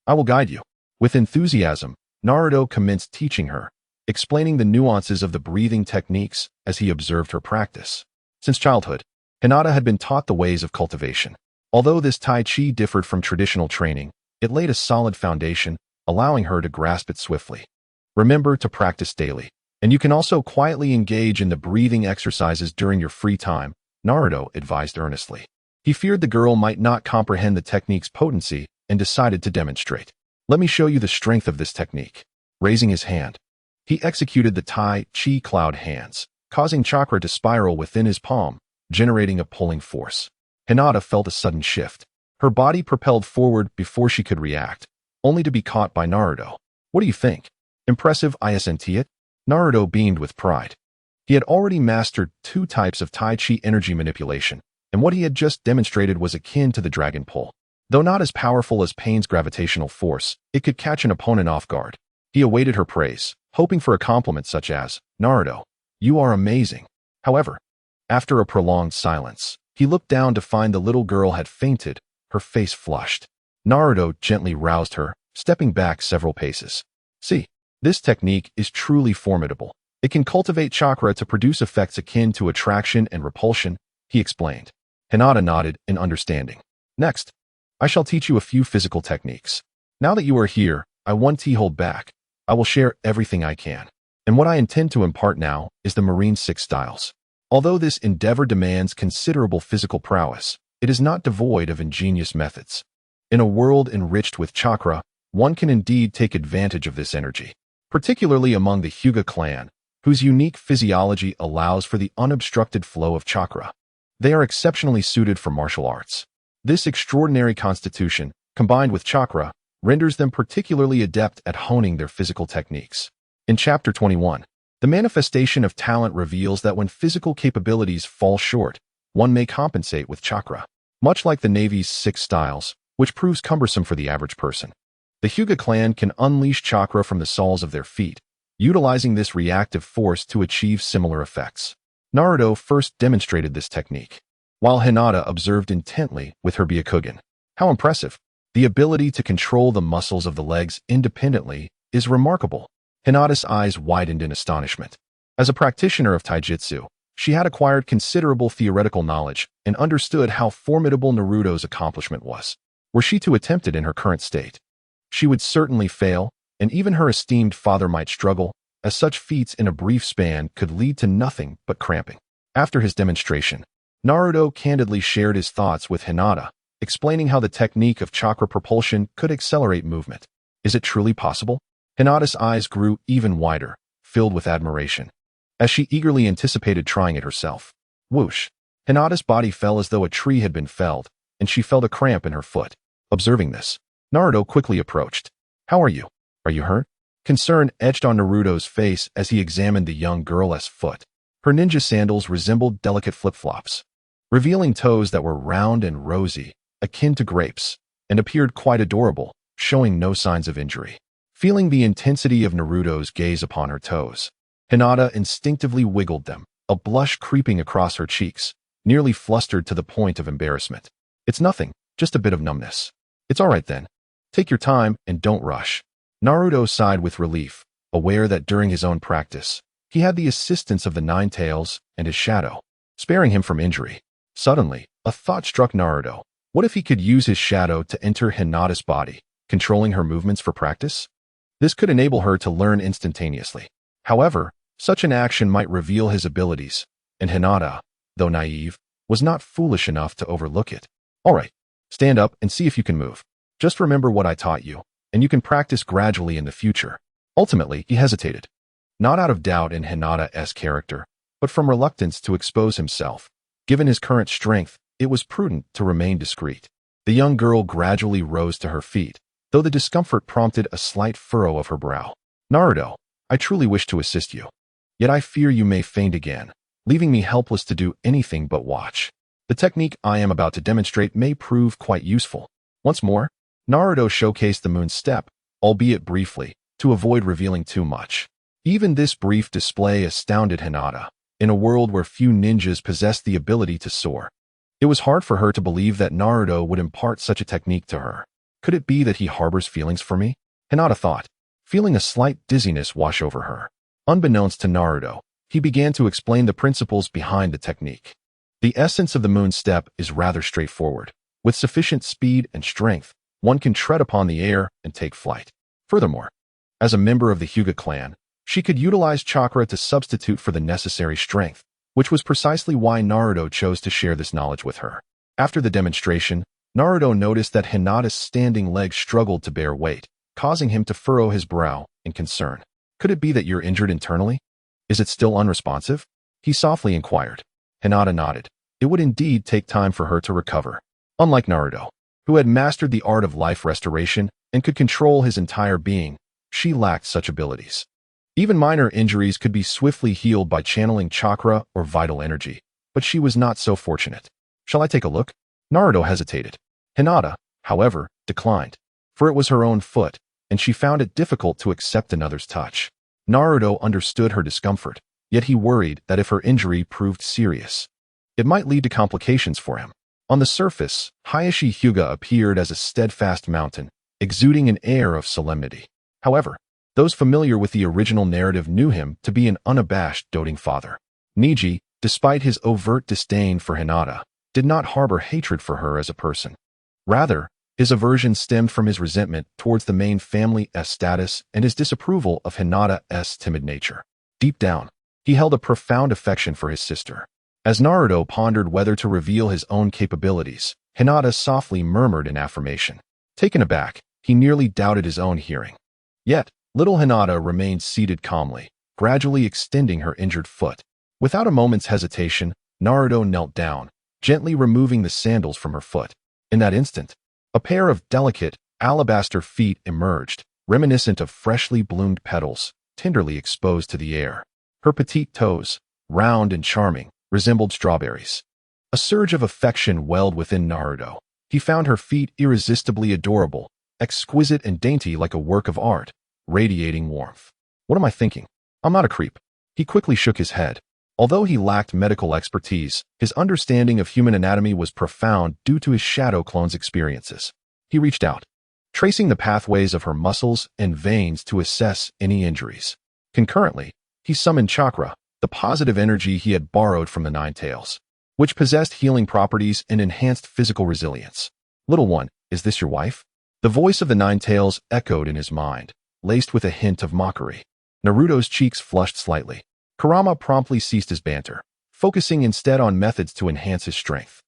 I will guide you. With enthusiasm, Naruto commenced teaching her, explaining the nuances of the breathing techniques as he observed her practice. Since childhood, Hinata had been taught the ways of cultivation. Although this Tai Chi differed from traditional training, it laid a solid foundation, allowing her to grasp it swiftly. Remember to practice daily, and you can also quietly engage in the breathing exercises during your free time, Naruto advised earnestly. He feared the girl might not comprehend the technique's potency and decided to demonstrate. Let me show you the strength of this technique. Raising his hand, he executed the Tai Chi cloud hands, causing chakra to spiral within his palm, generating a pulling force. Hinata felt a sudden shift. Her body propelled forward before she could react, only to be caught by Naruto. What do you think? Impressive, isn't it? Naruto beamed with pride. He had already mastered 2 types of Tai Chi energy manipulation, and what he had just demonstrated was akin to the dragon pull. Though not as powerful as Pain's gravitational force, it could catch an opponent off guard. He awaited her praise, hoping for a compliment such as, Naruto, you are amazing. However, after a prolonged silence, he looked down to find the little girl had fainted, her face flushed. Naruto gently roused her, stepping back several paces. See, this technique is truly formidable. It can cultivate chakra to produce effects akin to attraction and repulsion, he explained. Hinata nodded in understanding. Next, I shall teach you a few physical techniques. Now that you are here, I won't hold back. I will share everything I can. And what I intend to impart now is the Marine 6 styles. Although this endeavor demands considerable physical prowess, it is not devoid of ingenious methods. In a world enriched with chakra, one can indeed take advantage of this energy, particularly among the Hyuga clan, whose unique physiology allows for the unobstructed flow of chakra. They are exceptionally suited for martial arts. This extraordinary constitution, combined with chakra, renders them particularly adept at honing their physical techniques. In Chapter 21, the manifestation of talent reveals that when physical capabilities fall short, one may compensate with chakra. Much like the Navy's 6 styles, which proves cumbersome for the average person, the Hyuga clan can unleash chakra from the soles of their feet, utilizing this reactive force to achieve similar effects. Naruto first demonstrated this technique, while Hinata observed intently with her Byakugan. How impressive! The ability to control the muscles of the legs independently is remarkable. Hinata's eyes widened in astonishment. As a practitioner of taijutsu, she had acquired considerable theoretical knowledge and understood how formidable Naruto's accomplishment was. Were she to attempt it in her current state, she would certainly fail, and even her esteemed father might struggle, as such feats in a brief span could lead to nothing but cramping. After his demonstration, Naruto candidly shared his thoughts with Hinata, explaining how the technique of chakra propulsion could accelerate movement. Is it truly possible? Hinata's eyes grew even wider, filled with admiration. as she eagerly anticipated trying it herself. Whoosh! Hinata's body fell as though a tree had been felled, and she felt a cramp in her foot. Observing this, Naruto quickly approached. "How are you? Are you hurt?" Concern etched on Naruto's face as he examined the young girl's foot. Her ninja sandals resembled delicate flip-flops, revealing toes that were round and rosy, akin to grapes, and appeared quite adorable, showing no signs of injury. Feeling the intensity of Naruto's gaze upon her toes, Hinata instinctively wiggled them, a blush creeping across her cheeks, nearly flustered to the point of embarrassment. "It's nothing, just a bit of numbness." "It's all right then. Take your time and don't rush." Naruto sighed with relief, aware that during his own practice, he had the assistance of the Nine Tails and his shadow, sparing him from injury. Suddenly, a thought struck Naruto. What if he could use his shadow to enter Hinata's body, controlling her movements for practice? This could enable her to learn instantaneously. However, such an action might reveal his abilities, and Hinata, though naive, was not foolish enough to overlook it. "All right, stand up and see if you can move. Just remember what I taught you, and you can practice gradually in the future." Ultimately, he hesitated, not out of doubt in Hinata's character, but from reluctance to expose himself. Given his current strength, it was prudent to remain discreet. The young girl gradually rose to her feet, though the discomfort prompted a slight furrow of her brow. "Naruto, I truly wish to assist you. Yet I fear you may faint again, leaving me helpless to do anything but watch. The technique I am about to demonstrate may prove quite useful." Once more, Naruto showcased the moon step, albeit briefly, to avoid revealing too much. Even this brief display astounded Hinata, in a world where few ninjas possessed the ability to soar. It was hard for her to believe that Naruto would impart such a technique to her. Could it be that he harbors feelings for me? Hinata thought, feeling a slight dizziness wash over her. Unbeknownst to Naruto, he began to explain the principles behind the technique. The essence of the moon step is rather straightforward. With sufficient speed and strength, one can tread upon the air and take flight. Furthermore, as a member of the Hyuga clan, she could utilize chakra to substitute for the necessary strength, which was precisely why Naruto chose to share this knowledge with her. After the demonstration, Naruto noticed that Hinata's standing legs struggled to bear weight, causing him to furrow his brow in concern. "Could it be that you're injured internally? Is it still unresponsive?" he softly inquired. Hinata nodded. It would indeed take time for her to recover. Unlike Naruto, who had mastered the art of life restoration and could control his entire being, she lacked such abilities. Even minor injuries could be swiftly healed by channeling chakra or vital energy, but she was not so fortunate. "Shall I take a look?" Naruto hesitated. Hinata, however, declined, for it was her own foot, and she found it difficult to accept another's touch. Naruto understood her discomfort, yet he worried that if her injury proved serious, it might lead to complications for him. On the surface, Hayashi Hyuga appeared as a steadfast mountain, exuding an air of solemnity. However, those familiar with the original narrative knew him to be an unabashed doting father. Niji, despite his overt disdain for Hinata, did not harbor hatred for her as a person. Rather, his aversion stemmed from his resentment towards the main family's status and his disapproval of Hinata's timid nature. Deep down, he held a profound affection for his sister. As Naruto pondered whether to reveal his own capabilities, Hinata softly murmured in affirmation. Taken aback, he nearly doubted his own hearing. Yet, little Hinata remained seated calmly, gradually extending her injured foot. Without a moment's hesitation, Naruto knelt down, gently removing the sandals from her foot. In that instant, a pair of delicate, alabaster feet emerged, reminiscent of freshly bloomed petals, tenderly exposed to the air. Her petite toes, round and charming, resembled strawberries. A surge of affection welled within Naruto. He found her feet irresistibly adorable, exquisite and dainty like a work of art, radiating warmth. What am I thinking? I'm not a creep. He quickly shook his head. Although he lacked medical expertise, his understanding of human anatomy was profound due to his shadow clone's experiences. He reached out, tracing the pathways of her muscles and veins to assess any injuries. Concurrently, he summoned chakra, the positive energy he had borrowed from the Nine Tails, which possessed healing properties and enhanced physical resilience. "Little one, is this your wife?" The voice of the Nine Tails echoed in his mind, laced with a hint of mockery. Naruto's cheeks flushed slightly. Kurama promptly ceased his banter, focusing instead on methods to enhance his strength.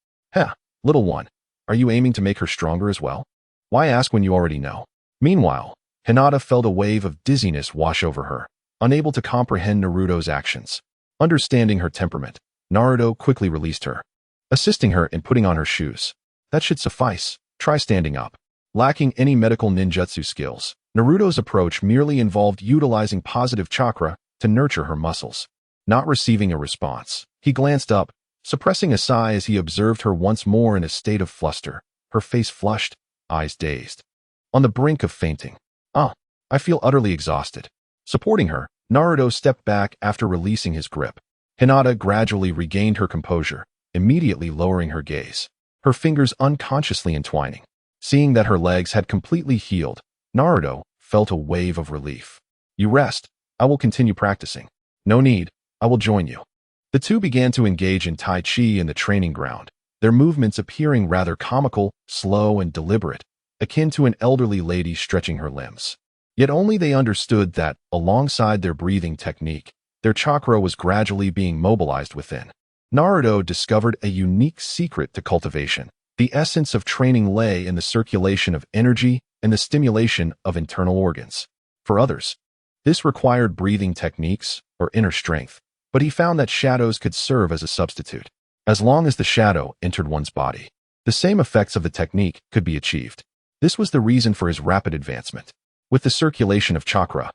Little one, are you aiming to make her stronger as well? Why ask when you already know?" Meanwhile, Hinata felt a wave of dizziness wash over her, unable to comprehend Naruto's actions. Understanding her temperament, Naruto quickly released her, assisting her in putting on her shoes. That should suffice. Try standing up. Lacking any medical ninjutsu skills, Naruto's approach merely involved utilizing positive chakra to nurture her muscles. Not receiving a response, he glanced up, suppressing a sigh as he observed her once more in a state of fluster, her face flushed, eyes dazed. On the brink of fainting. I feel utterly exhausted. Supporting her, Naruto stepped back after releasing his grip. Hinata gradually regained her composure, immediately lowering her gaze, her fingers unconsciously entwining. Seeing that her legs had completely healed, Naruto felt a wave of relief. You rest. I will continue practicing. No need. I will join you. The two began to engage in Tai Chi in the training ground, their movements appearing rather comical, slow, and deliberate, akin to an elderly lady stretching her limbs. Yet only they understood that, alongside their breathing technique, their chakra was gradually being mobilized within. Naruto discovered a unique secret to cultivation. The essence of training lay in the circulation of energy and the stimulation of internal organs. For others, this required breathing techniques or inner strength, but he found that shadows could serve as a substitute. As long as the shadow entered one's body, the same effects of the technique could be achieved. This was the reason for his rapid advancement. With the circulation of chakra,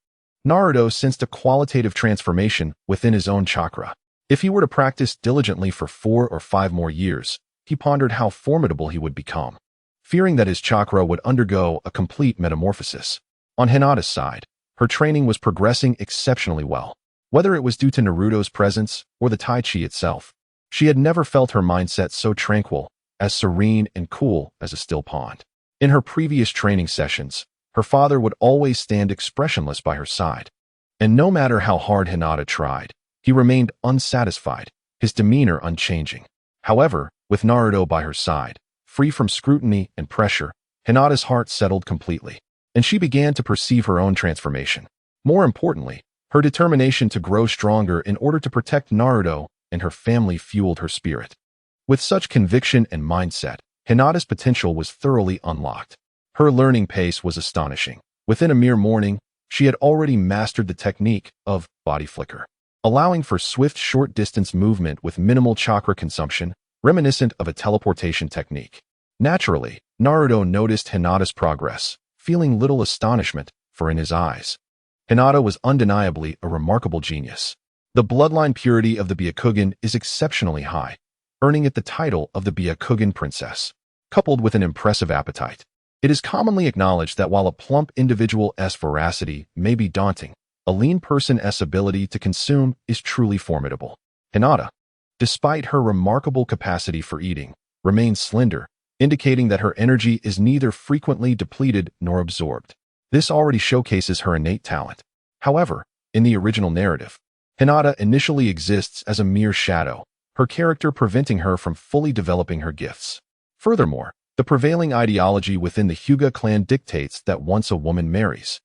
Naruto sensed a qualitative transformation within his own chakra. If he were to practice diligently for 4 or 5 more years, he pondered how formidable he would become, fearing that his chakra would undergo a complete metamorphosis. On Hinata's side, her training was progressing exceptionally well. Whether it was due to Naruto's presence or the Tai Chi itself, she had never felt her mindset so tranquil, as serene and cool as a still pond. In her previous training sessions, her father would always stand expressionless by her side. And no matter how hard Hinata tried, he remained unsatisfied, his demeanor unchanging. However, with Naruto by her side, free from scrutiny and pressure, Hinata's heart settled completely, and she began to perceive her own transformation. More importantly, her determination to grow stronger in order to protect Naruto and her family fueled her spirit. With such conviction and mindset, Hinata's potential was thoroughly unlocked. Her learning pace was astonishing. Within a mere morning, she had already mastered the technique of body flicker, allowing for swift short-distance movement with minimal chakra consumption, reminiscent of a teleportation technique. Naturally, Naruto noticed Hinata's progress, feeling little astonishment, for in his eyes, Hinata was undeniably a remarkable genius. The bloodline purity of the Byakugan is exceptionally high, earning it the title of the Byakugan Princess. Coupled with an impressive appetite, it is commonly acknowledged that while a plump individual's voracity may be daunting, a lean person's ability to consume is truly formidable. Hinata, despite her remarkable capacity for eating, remains slender, indicating that her energy is neither frequently depleted nor absorbed. This already showcases her innate talent. However, in the original narrative, Hinata initially exists as a mere shadow, her character preventing her from fully developing her gifts. Furthermore, the prevailing ideology within the Hyuga clan dictates that once a woman marries,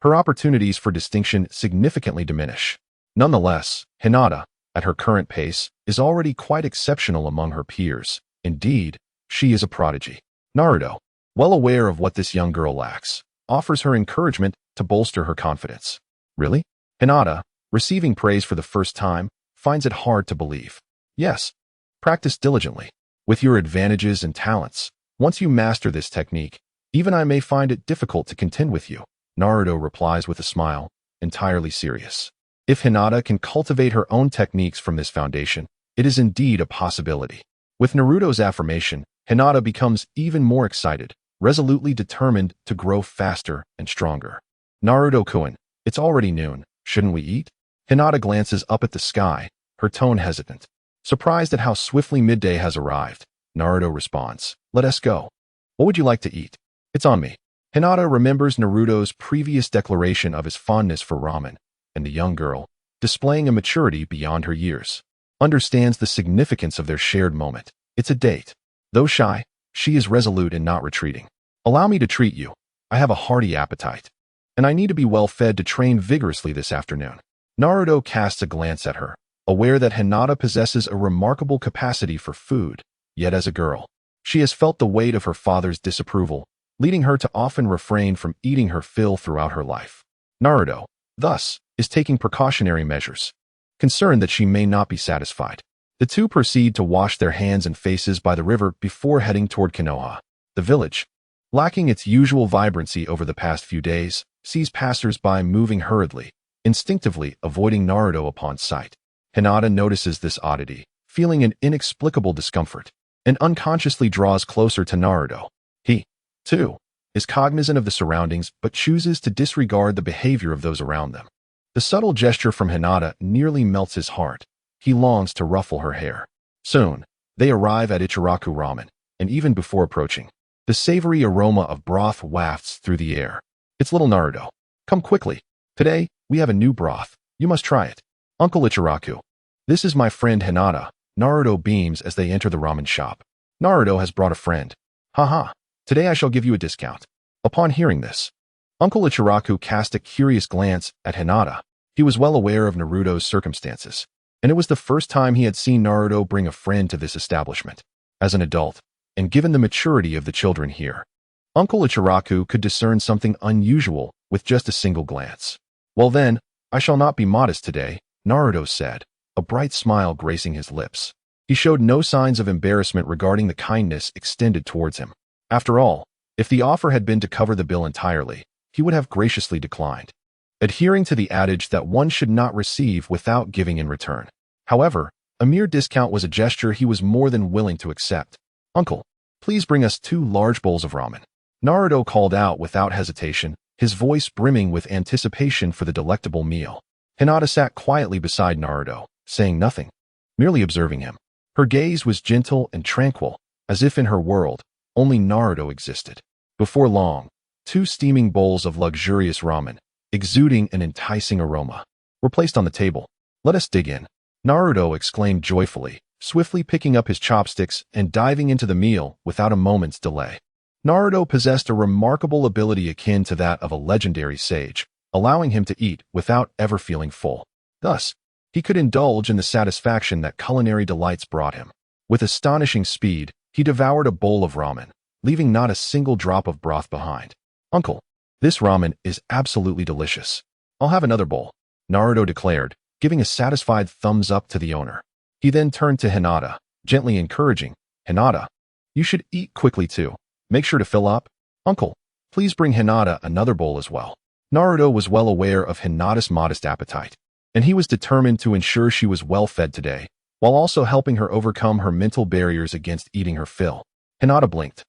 her opportunities for distinction significantly diminish. Nonetheless, Hinata, at her current pace, is already quite exceptional among her peers. Indeed, she is a prodigy. Naruto, well aware of what this young girl lacks, offers her encouragement to bolster her confidence. Really? Hinata, receiving praise for the first time, finds it hard to believe. Yes, practice diligently. With your advantages and talents, once you master this technique, even I may find it difficult to contend with you. Naruto replies with a smile, entirely serious. If Hinata can cultivate her own techniques from this foundation, it is indeed a possibility. With Naruto's affirmation, Hinata becomes even more excited, resolutely determined to grow faster and stronger. Naruto-kun, it's already noon, shouldn't we eat? Hinata glances up at the sky, her tone hesitant. Surprised at how swiftly midday has arrived, Naruto responds, let us go. What would you like to eat? It's on me. Hinata remembers Naruto's previous declaration of his fondness for ramen, and the young girl, displaying a maturity beyond her years, understands the significance of their shared moment. It's a date. Though shy, she is resolute in not retreating. Allow me to treat you. I have a hearty appetite, and I need to be well fed to train vigorously this afternoon. Naruto casts a glance at her, aware that Hinata possesses a remarkable capacity for food, yet as a girl, she has felt the weight of her father's disapproval, leading her to often refrain from eating her fill throughout her life. Naruto, thus, is taking precautionary measures. concerned that she may not be satisfied. The two proceed to wash their hands and faces by the river before heading toward Konoha. The village, lacking its usual vibrancy over the past few days, sees passers-by moving hurriedly, instinctively avoiding Naruto upon sight. Hinata notices this oddity, feeling an inexplicable discomfort, and unconsciously draws closer to Naruto. He, too, is cognizant of the surroundings but chooses to disregard the behavior of those around them. The subtle gesture from Hinata nearly melts his heart. He longs to ruffle her hair. Soon, they arrive at Ichiraku Ramen, and even before approaching, the savory aroma of broth wafts through the air. It's little Naruto. Come quickly. Today, we have a new broth. You must try it. Uncle Ichiraku. This is my friend Hinata. Naruto beams as they enter the ramen shop. Naruto has brought a friend. Haha. Today I shall give you a discount. Upon hearing this, Uncle Ichiraku cast a curious glance at Hinata. He was well aware of Naruto's circumstances, and it was the first time he had seen Naruto bring a friend to this establishment. As an adult, and given the maturity of the children here, Uncle Ichiraku could discern something unusual with just a single glance. Well then, I shall not be modest today, Naruto said, a bright smile gracing his lips. He showed no signs of embarrassment regarding the kindness extended towards him. After all, if the offer had been to cover the bill entirely, he would have graciously declined, adhering to the adage that one should not receive without giving in return. However, a mere discount was a gesture he was more than willing to accept. Uncle, please bring us 2 large bowls of ramen. Naruto called out without hesitation, his voice brimming with anticipation for the delectable meal. Hinata sat quietly beside Naruto, saying nothing, merely observing him. Her gaze was gentle and tranquil, as if in her world, only Naruto existed. Before long, 2 steaming bowls of luxurious ramen, exuding an enticing aroma, were placed on the table. Let us dig in. Naruto exclaimed joyfully, swiftly picking up his chopsticks and diving into the meal without a moment's delay. Naruto possessed a remarkable ability akin to that of a legendary sage, allowing him to eat without ever feeling full. Thus, he could indulge in the satisfaction that culinary delights brought him. With astonishing speed, he devoured a bowl of ramen, leaving not a single drop of broth behind. Uncle, this ramen is absolutely delicious. I'll have another bowl, Naruto declared, giving a satisfied thumbs up to the owner. He then turned to Hinata, gently encouraging, Hinata, you should eat quickly too. Make sure to fill up. Uncle, please bring Hinata another bowl as well. Naruto was well aware of Hinata's modest appetite, and he was determined to ensure she was well fed today, while also helping her overcome her mental barriers against eating her fill. Hinata blinked,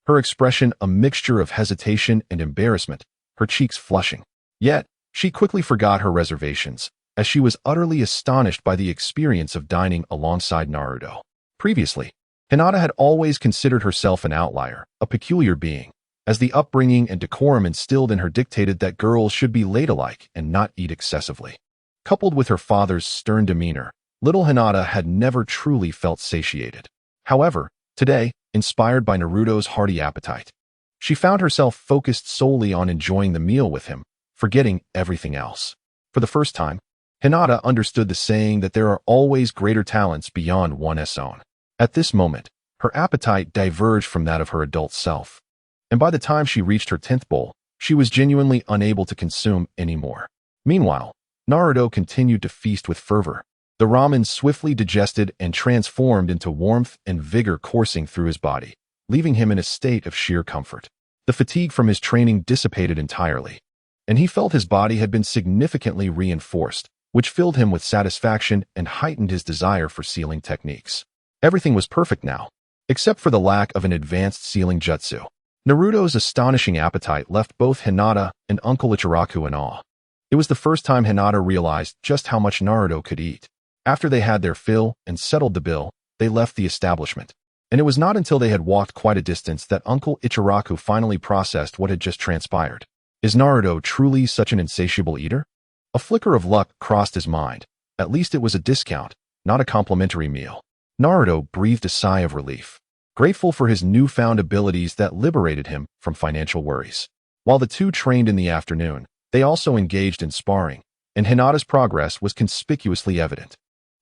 her expression a mixture of hesitation and embarrassment, her cheeks flushing. Yet, she quickly forgot her reservations, as she was utterly astonished by the experience of dining alongside Naruto. Previously, Hinata had always considered herself an outlier, a peculiar being, as the upbringing and decorum instilled in her dictated that girls should be ladylike and not eat excessively. Coupled with her father's stern demeanor, little Hinata had never truly felt satiated. However, today, inspired by Naruto's hearty appetite, she found herself focused solely on enjoying the meal with him, forgetting everything else. For the first time, Hinata understood the saying that there are always greater talents beyond one's own. At this moment, her appetite diverged from that of her adult self, and by the time she reached her 10th bowl, she was genuinely unable to consume any more. Meanwhile, Naruto continued to feast with fervor. The ramen swiftly digested and transformed into warmth and vigor coursing through his body, leaving him in a state of sheer comfort. The fatigue from his training dissipated entirely, and he felt his body had been significantly reinforced, which filled him with satisfaction and heightened his desire for sealing techniques. Everything was perfect now, except for the lack of an advanced sealing jutsu. Naruto's astonishing appetite left both Hinata and Uncle Ichiraku in awe. It was the first time Hinata realized just how much Naruto could eat. After they had their fill and settled the bill, they left the establishment, and it was not until they had walked quite a distance that Uncle Ichiraku finally processed what had just transpired. Is Naruto truly such an insatiable eater? A flicker of luck crossed his mind. At least it was a discount, not a complimentary meal. Naruto breathed a sigh of relief, grateful for his newfound abilities that liberated him from financial worries. While the two trained in the afternoon, they also engaged in sparring, and Hinata's progress was conspicuously evident.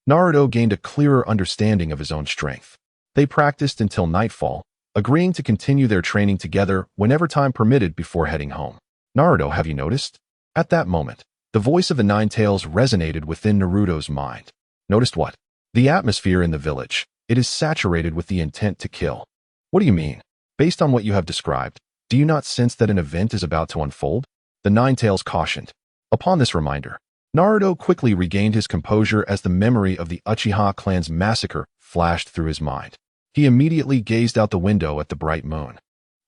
Naruto gained a clearer understanding of his own strength. They practiced until nightfall, agreeing to continue their training together whenever time permitted before heading home. Naruto, have you noticed? At that moment, The voice of the Nine Tails resonated within Naruto's mind. Noticed what? The atmosphere in the village. It is saturated with the intent to kill. What do you mean? Based on what you have described, do you not sense that an event is about to unfold? The Nine Tails cautioned. Upon this reminder, Naruto quickly regained his composure as the memory of the Uchiha clan's massacre flashed through his mind. He immediately gazed out the window at the bright moon.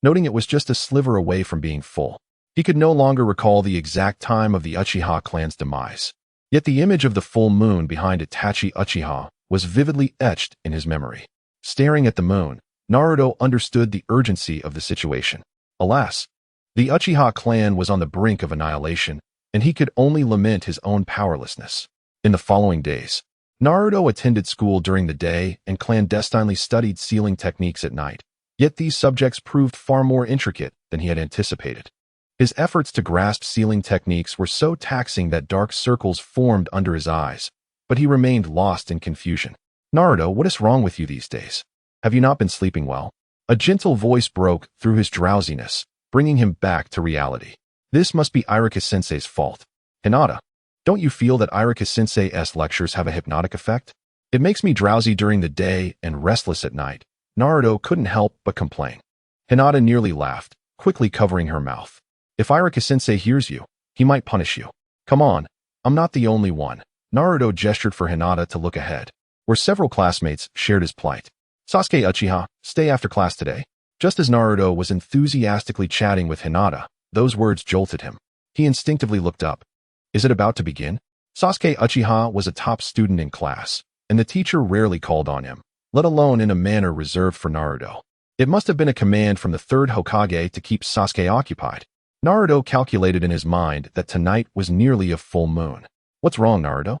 Noting it was just a sliver away from being full, he could no longer recall the exact time of the Uchiha clan's demise. Yet the image of the full moon behind Itachi Uchiha was vividly etched in his memory. Staring at the moon, Naruto understood the urgency of the situation. Alas, the Uchiha clan was on the brink of annihilation, and he could only lament his own powerlessness. In the following days, Naruto attended school during the day and clandestinely studied sealing techniques at night. Yet these subjects proved far more intricate than he had anticipated. His efforts to grasp sealing techniques were so taxing that dark circles formed under his eyes, but he remained lost in confusion. Naruto, what is wrong with you these days? Have you not been sleeping well? A gentle voice broke through his drowsiness, bringing him back to reality. This must be Iruka-sensei's fault. Hinata, don't you feel that Iruka-sensei's lectures have a hypnotic effect? It makes me drowsy during the day and restless at night. Naruto couldn't help but complain. Hinata nearly laughed, quickly covering her mouth. If Iruka-sensei hears you, he might punish you. Come on, I'm not the only one. Naruto gestured for Hinata to look ahead, where several classmates shared his plight. Sasuke Uchiha, stay after class today. Just as Naruto was enthusiastically chatting with Hinata, those words jolted him. He instinctively looked up. Is it about to begin? Sasuke Uchiha was a top student in class, and the teacher rarely called on him, let alone in a manner reserved for Naruto. It must have been a command from the third Hokage to keep Sasuke occupied. Naruto calculated in his mind that tonight was nearly a full moon. What's wrong, Naruto?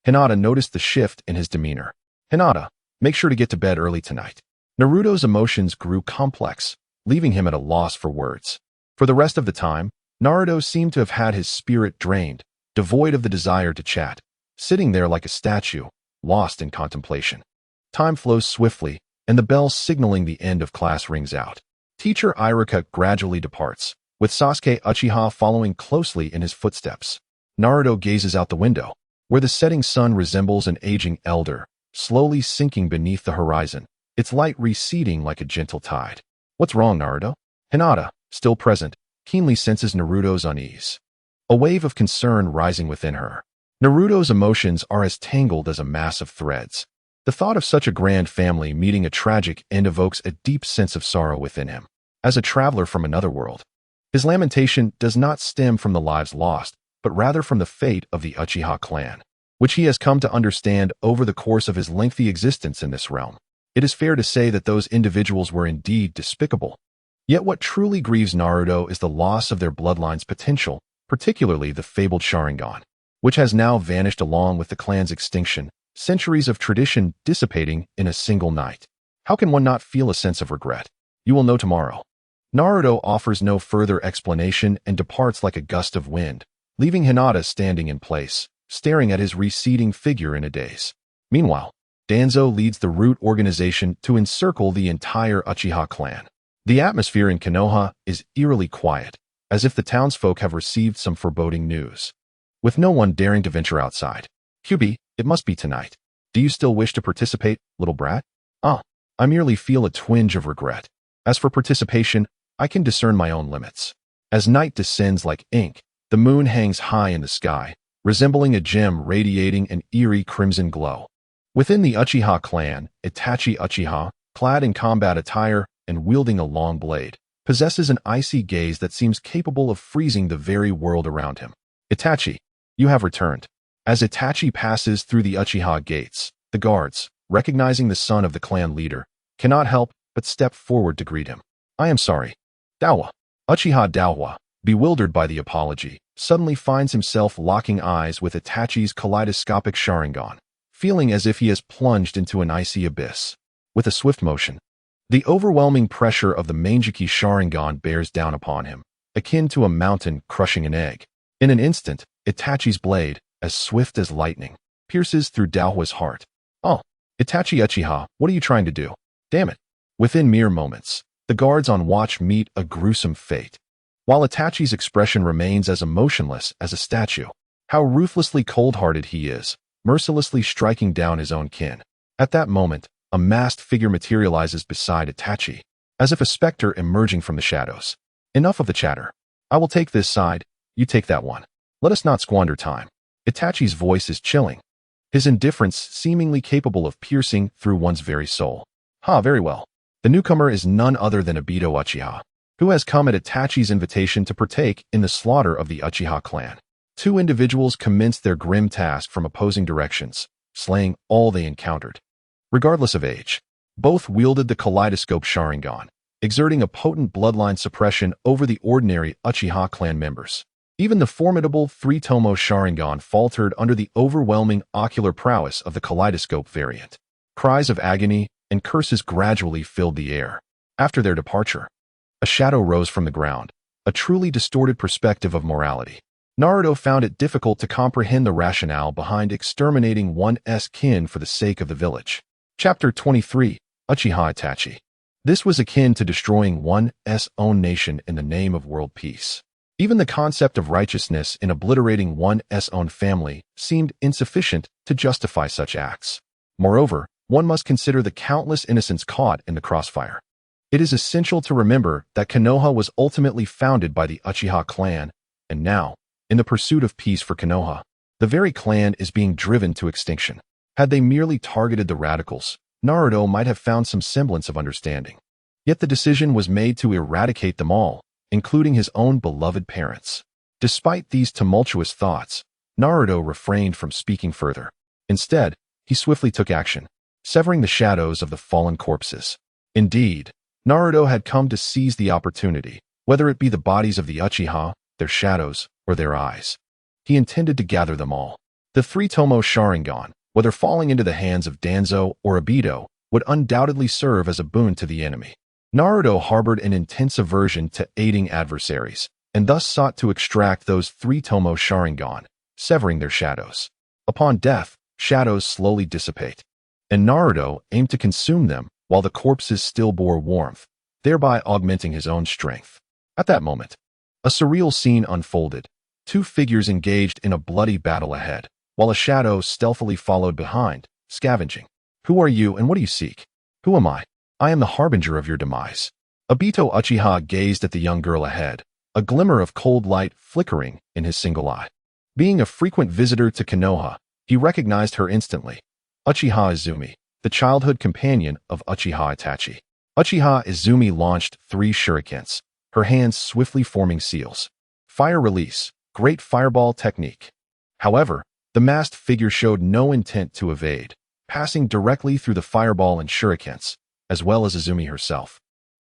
Hinata noticed the shift in his demeanor. Hinata, make sure to get to bed early tonight. Naruto's emotions grew complex, leaving him at a loss for words. For the rest of the time, Naruto seemed to have had his spirit drained, devoid of the desire to chat, sitting there like a statue, lost in contemplation. Time flows swiftly, and the bell signaling the end of class rings out. Teacher Iruka gradually departs, with Sasuke Uchiha following closely in his footsteps. Naruto gazes out the window, where the setting sun resembles an aging elder, slowly sinking beneath the horizon, its light receding like a gentle tide. What's wrong, Naruto? Hinata, still present, keenly senses Naruto's unease. A wave of concern rising within her. Naruto's emotions are as tangled as a mass of threads. The thought of such a grand family meeting a tragic end evokes a deep sense of sorrow within him. As a traveler from another world, his lamentation does not stem from the lives lost, but rather from the fate of the Uchiha clan, which he has come to understand over the course of his lengthy existence in this realm. It is fair to say that those individuals were indeed despicable. Yet what truly grieves Naruto is the loss of their bloodline's potential, particularly the fabled Sharingan, which has now vanished along with the clan's extinction, centuries of tradition dissipating in a single night. How can one not feel a sense of regret? You will know tomorrow. Naruto offers no further explanation and departs like a gust of wind, leaving Hinata standing in place, staring at his receding figure in a daze. Meanwhile, Danzo leads the Root organization to encircle the entire Uchiha clan. The atmosphere in Konoha is eerily quiet, as if the townsfolk have received some foreboding news. With no one daring to venture outside. Kyubi, it must be tonight. Do you still wish to participate, little brat? I merely feel a twinge of regret. As for participation, I can discern my own limits. As night descends like ink, the moon hangs high in the sky, resembling a gem radiating an eerie crimson glow. Within the Uchiha clan, Itachi Uchiha, clad in combat attire and wielding a long blade, possesses an icy gaze that seems capable of freezing the very world around him. Itachi, you have returned. As Itachi passes through the Uchiha gates, the guards, recognizing the son of the clan leader, cannot help but step forward to greet him. I am sorry. Dawa. Uchiha Dawa, bewildered by the apology, suddenly finds himself locking eyes with Itachi's kaleidoscopic Sharingan, feeling as if he has plunged into an icy abyss. With a swift motion, the overwhelming pressure of the Manjiki Sharingan bears down upon him, akin to a mountain crushing an egg. In an instant, Itachi's blade, as swift as lightning, pierces through Daohua's heart. Oh, Itachi Uchiha, what are you trying to do? Damn it. Within mere moments, the guards on watch meet a gruesome fate. While Itachi's expression remains as emotionless as a statue, How ruthlessly cold-hearted he is, mercilessly striking down his own kin. At that moment, a masked figure materializes beside Itachi, as if a specter emerging from the shadows. Enough of the chatter. I will take this side, you take that one. Let us not squander time. Itachi's voice is chilling, his indifference seemingly capable of piercing through one's very soul. Very well. The newcomer is none other than Obito Uchiha, who has come at Itachi's invitation to partake in the slaughter of the Uchiha clan. Two individuals commenced their grim task from opposing directions, slaying all they encountered. Regardless of age, both wielded the kaleidoscope Sharingan, exerting a potent bloodline suppression over the ordinary Uchiha clan members. Even the formidable three-tomo Sharingan faltered under the overwhelming ocular prowess of the kaleidoscope variant. Cries of agony and curses gradually filled the air. After their departure, a shadow rose from the ground, a truly distorted perspective of morality. Naruto found it difficult to comprehend the rationale behind exterminating one's kin for the sake of the village. Chapter 23, Uchiha Itachi. This was akin to destroying one's own nation in the name of world peace. Even the concept of righteousness in obliterating one's own family seemed insufficient to justify such acts. Moreover, one must consider the countless innocents caught in the crossfire. It is essential to remember that Konoha was ultimately founded by the Uchiha clan, and now, in the pursuit of peace for Konoha, the very clan is being driven to extinction. Had they merely targeted the radicals, Naruto might have found some semblance of understanding. Yet the decision was made to eradicate them all, including his own beloved parents. Despite these tumultuous thoughts, Naruto refrained from speaking further. Instead, he swiftly took action, severing the shadows of the fallen corpses. Indeed, Naruto had come to seize the opportunity, whether it be the bodies of the Uchiha, their shadows, or their eyes. He intended to gather them all. The three-tomo Sharingan, whether falling into the hands of Danzo or Obito, would undoubtedly serve as a boon to the enemy. Naruto harbored an intense aversion to aiding adversaries, and thus sought to extract those three-tomo Sharingan, severing their shadows. Upon death, shadows slowly dissipate, and Naruto aimed to consume them while the corpses still bore warmth, thereby augmenting his own strength. At that moment, a surreal scene unfolded. Two figures engaged in a bloody battle ahead, while a shadow stealthily followed behind, scavenging. Who are you and what do you seek? Who am I? I am the harbinger of your demise. Obito Uchiha gazed at the young girl ahead, a glimmer of cold light flickering in his single eye. Being a frequent visitor to Konoha, he recognized her instantly. Uchiha Izumi, the childhood companion of Uchiha Itachi. Uchiha Izumi launched 3 shurikens, her hands swiftly forming seals. Fire release, great fireball technique. However, the masked figure showed no intent to evade, passing directly through the fireball and shurikens, as well as Izumi herself.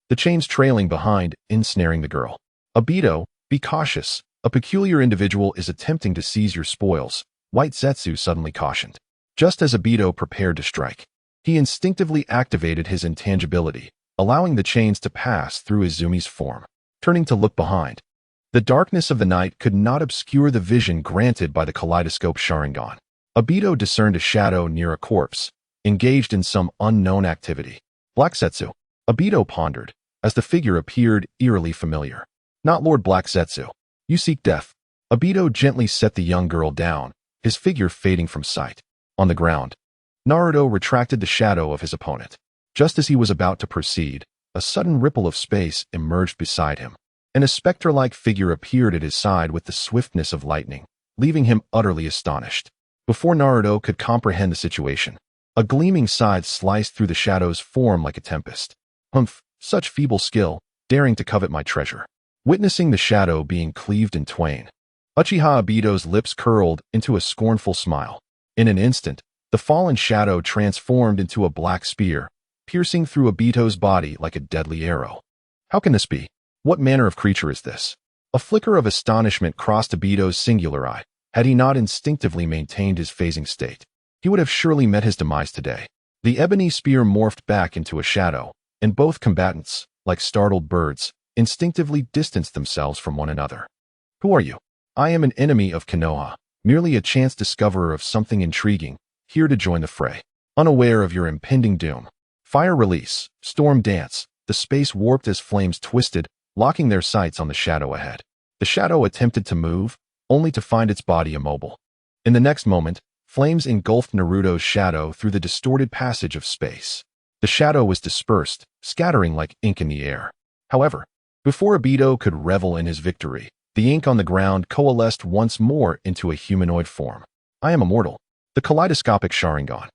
The chains trailing behind, ensnaring the girl. Obito, be cautious. A peculiar individual is attempting to seize your spoils, White Zetsu suddenly cautioned. Just as Obito prepared to strike, he instinctively activated his intangibility, allowing the chains to pass through Izumi's form. Turning to look behind, the darkness of the night could not obscure the vision granted by the kaleidoscope Sharingan. Obito discerned a shadow near a corpse, engaged in some unknown activity. Black Zetsu, Obito pondered, as the figure appeared eerily familiar. Not Lord Black Zetsu. You seek death. Obito gently set the young girl down, his figure fading from sight. On the ground, Naruto retracted the shadow of his opponent. Just as he was about to proceed, a sudden ripple of space emerged beside him, and a spectre-like figure appeared at his side with the swiftness of lightning, leaving him utterly astonished. Before Naruto could comprehend the situation, a gleaming scythe sliced through the shadow's form like a tempest. Humph, such feeble skill, daring to covet my treasure. Witnessing the shadow being cleaved in twain, Uchiha Obito's lips curled into a scornful smile. In an instant, the fallen shadow transformed into a black spear, piercing through Obito's body like a deadly arrow. How can this be? What manner of creature is this? A flicker of astonishment crossed Obito's singular eye. Had he not instinctively maintained his phasing state, he would have surely met his demise today. The ebony spear morphed back into a shadow, and both combatants, like startled birds, instinctively distanced themselves from one another. Who are you? I am an enemy of Konoha, merely a chance discoverer of something intriguing, here to join the fray, unaware of your impending doom. Fire release, storm dance, the space warped as flames twisted, locking their sights on the shadow ahead. The shadow attempted to move, only to find its body immobile. In the next moment, flames engulfed Naruto's shadow through the distorted passage of space. The shadow was dispersed, scattering like ink in the air. However, before Obito could revel in his victory, the ink on the ground coalesced once more into a humanoid form. I am immortal. The kaleidoscopic Sharingan.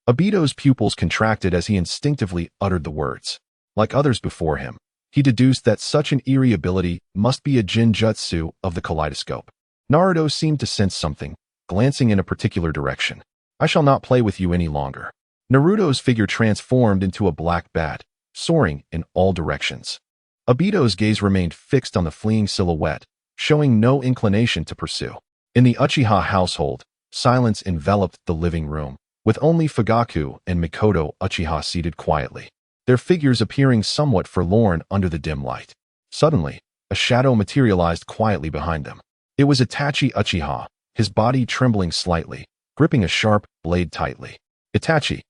Obito's pupils contracted as he instinctively uttered the words. Like others before him, he deduced that such an eerie ability must be a jinjutsu of the kaleidoscope. Naruto seemed to sense something, glancing in a particular direction. I shall not play with you any longer. Naruto's figure transformed into a black bat, soaring in all directions. Obito's gaze remained fixed on the fleeing silhouette, showing no inclination to pursue. In the Uchiha household, silence enveloped the living room, with only Fugaku and Mikoto Uchiha seated quietly, their figures appearing somewhat forlorn under the dim light. Suddenly, a shadow materialized quietly behind them. It was Itachi Uchiha, his body trembling slightly, gripping a sharp blade tightly. Itachi,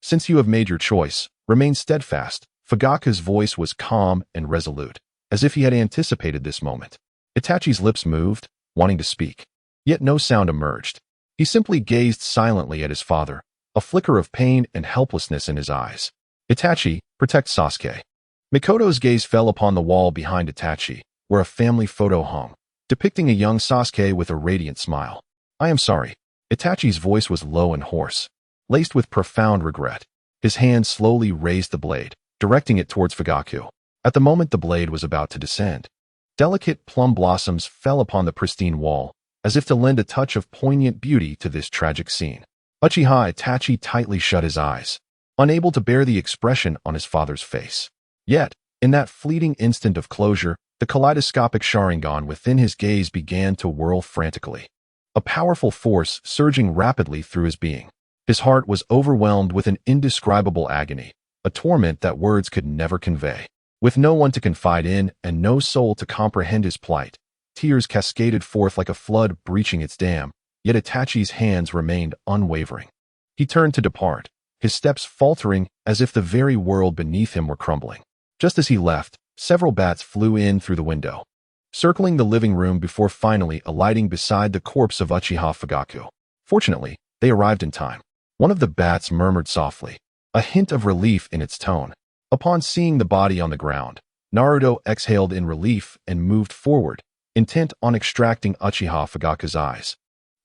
since you have made your choice, remain steadfast. Fugaku's voice was calm and resolute, as if he had anticipated this moment. Itachi's lips moved, wanting to speak. Yet no sound emerged. He simply gazed silently at his father, a flicker of pain and helplessness in his eyes. Itachi, protect Sasuke. Mikoto's gaze fell upon the wall behind Itachi, where a family photo hung, depicting a young Sasuke with a radiant smile. I am sorry. Itachi's voice was low and hoarse, laced with profound regret. His hand slowly raised the blade, directing it towards Fugaku. At the moment the blade was about to descend, delicate plum blossoms fell upon the pristine wall, as if to lend a touch of poignant beauty to this tragic scene. Uchiha Itachi tightly shut his eyes, unable to bear the expression on his father's face. Yet, in that fleeting instant of closure, the kaleidoscopic Sharingan within his gaze began to whirl frantically, a powerful force surging rapidly through his being. His heart was overwhelmed with an indescribable agony, a torment that words could never convey. With no one to confide in and no soul to comprehend his plight, tears cascaded forth like a flood breaching its dam, yet Itachi's hands remained unwavering. He turned to depart, his steps faltering as if the very world beneath him were crumbling. Just as he left, several bats flew in through the window, circling the living room before finally alighting beside the corpse of Uchiha Fugaku. Fortunately, they arrived in time. One of the bats murmured softly, a hint of relief in its tone. Upon seeing the body on the ground, Naruto exhaled in relief and moved forward, intent on extracting Uchiha Fugaku's eyes,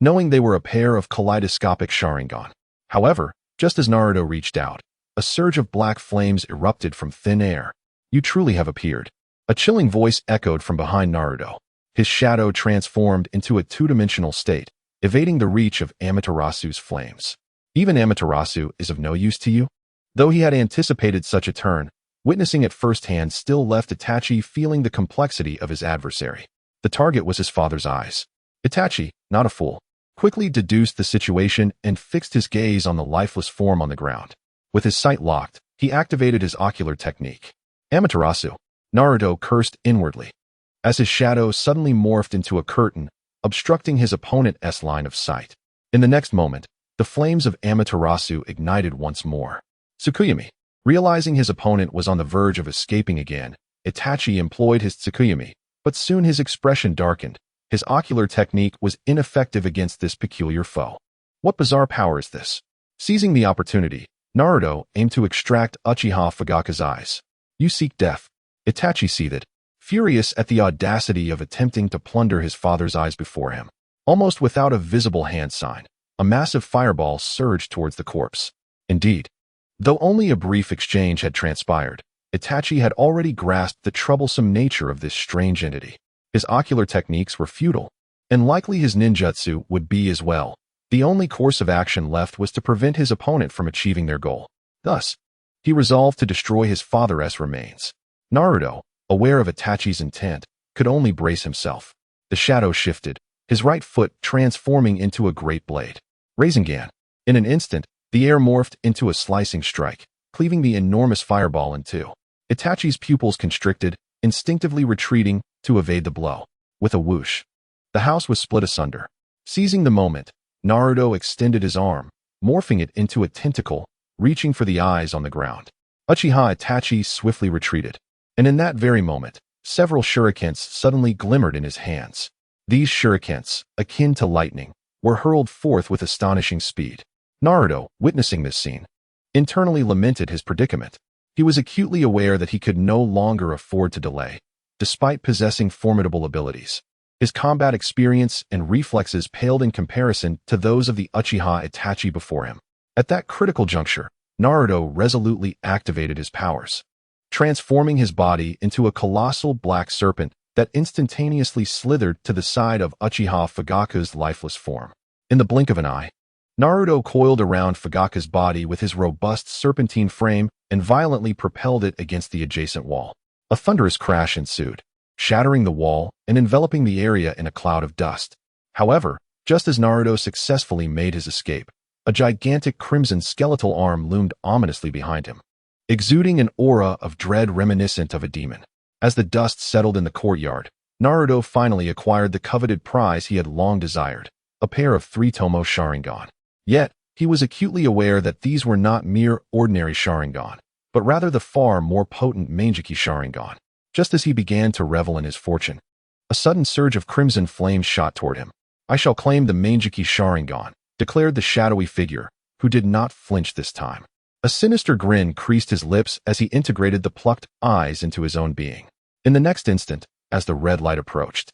knowing they were a pair of kaleidoscopic Sharingan. However, just as Naruto reached out, a surge of black flames erupted from thin air. You truly have appeared. A chilling voice echoed from behind Naruto. His shadow transformed into a two-dimensional state, evading the reach of Amaterasu's flames. Even Amaterasu is of no use to you? Though he had anticipated such a turn, witnessing it firsthand still left Itachi feeling the complexity of his adversary. The target was his father's eyes. Itachi, not a fool, quickly deduced the situation and fixed his gaze on the lifeless form on the ground. With his sight locked, he activated his ocular technique. Amaterasu, Naruto cursed inwardly, as his shadow suddenly morphed into a curtain, obstructing his opponent's line of sight. In the next moment, the flames of Amaterasu ignited once more. Tsukuyomi. Realizing his opponent was on the verge of escaping again, Itachi employed his Tsukuyomi, but soon his expression darkened. His ocular technique was ineffective against this peculiar foe. What bizarre power is this? Seizing the opportunity, Naruto aimed to extract Uchiha Fugaku's eyes. You seek death. Itachi seethed, furious at the audacity of attempting to plunder his father's eyes before him. Almost without a visible hand sign, a massive fireball surged towards the corpse. Indeed, though only a brief exchange had transpired, Itachi had already grasped the troublesome nature of this strange entity. His ocular techniques were futile, and likely his ninjutsu would be as well. The only course of action left was to prevent his opponent from achieving their goal. Thus, he resolved to destroy his father's remains. Naruto, aware of Itachi's intent, could only brace himself. The shadow shifted, his right foot transforming into a great blade. Rasengan. In an instant, the air morphed into a slicing strike, cleaving the enormous fireball in two. Itachi's pupils constricted, instinctively retreating to evade the blow. With a whoosh, the house was split asunder. Seizing the moment, Naruto extended his arm, morphing it into a tentacle, reaching for the eyes on the ground. Uchiha Itachi swiftly retreated, and in that very moment, several shurikens suddenly glimmered in his hands. These shurikens, akin to lightning, were hurled forth with astonishing speed. Naruto, witnessing this scene, internally lamented his predicament. He was acutely aware that he could no longer afford to delay, despite possessing formidable abilities. His combat experience and reflexes paled in comparison to those of the Uchiha Itachi before him. At that critical juncture, Naruto resolutely activated his powers, transforming his body into a colossal black serpent that instantaneously slithered to the side of Uchiha Fugaku's lifeless form. In the blink of an eye, Naruto coiled around Fugaku's body with his robust serpentine frame and violently propelled it against the adjacent wall. A thunderous crash ensued, shattering the wall and enveloping the area in a cloud of dust. However, just as Naruto successfully made his escape, a gigantic crimson skeletal arm loomed ominously behind him, exuding an aura of dread reminiscent of a demon. As the dust settled in the courtyard, Naruto finally acquired the coveted prize he had long desired, a pair of 3 Tomo Sharingan. Yet, he was acutely aware that these were not mere ordinary Sharingan, but rather the far more potent Mangekyou Sharingan. Just as he began to revel in his fortune, a sudden surge of crimson flames shot toward him. "I shall claim the Mangekyou Sharingan," declared the shadowy figure, who did not flinch this time. A sinister grin creased his lips as he integrated the plucked eyes into his own being. In the next instant, as the red light approached,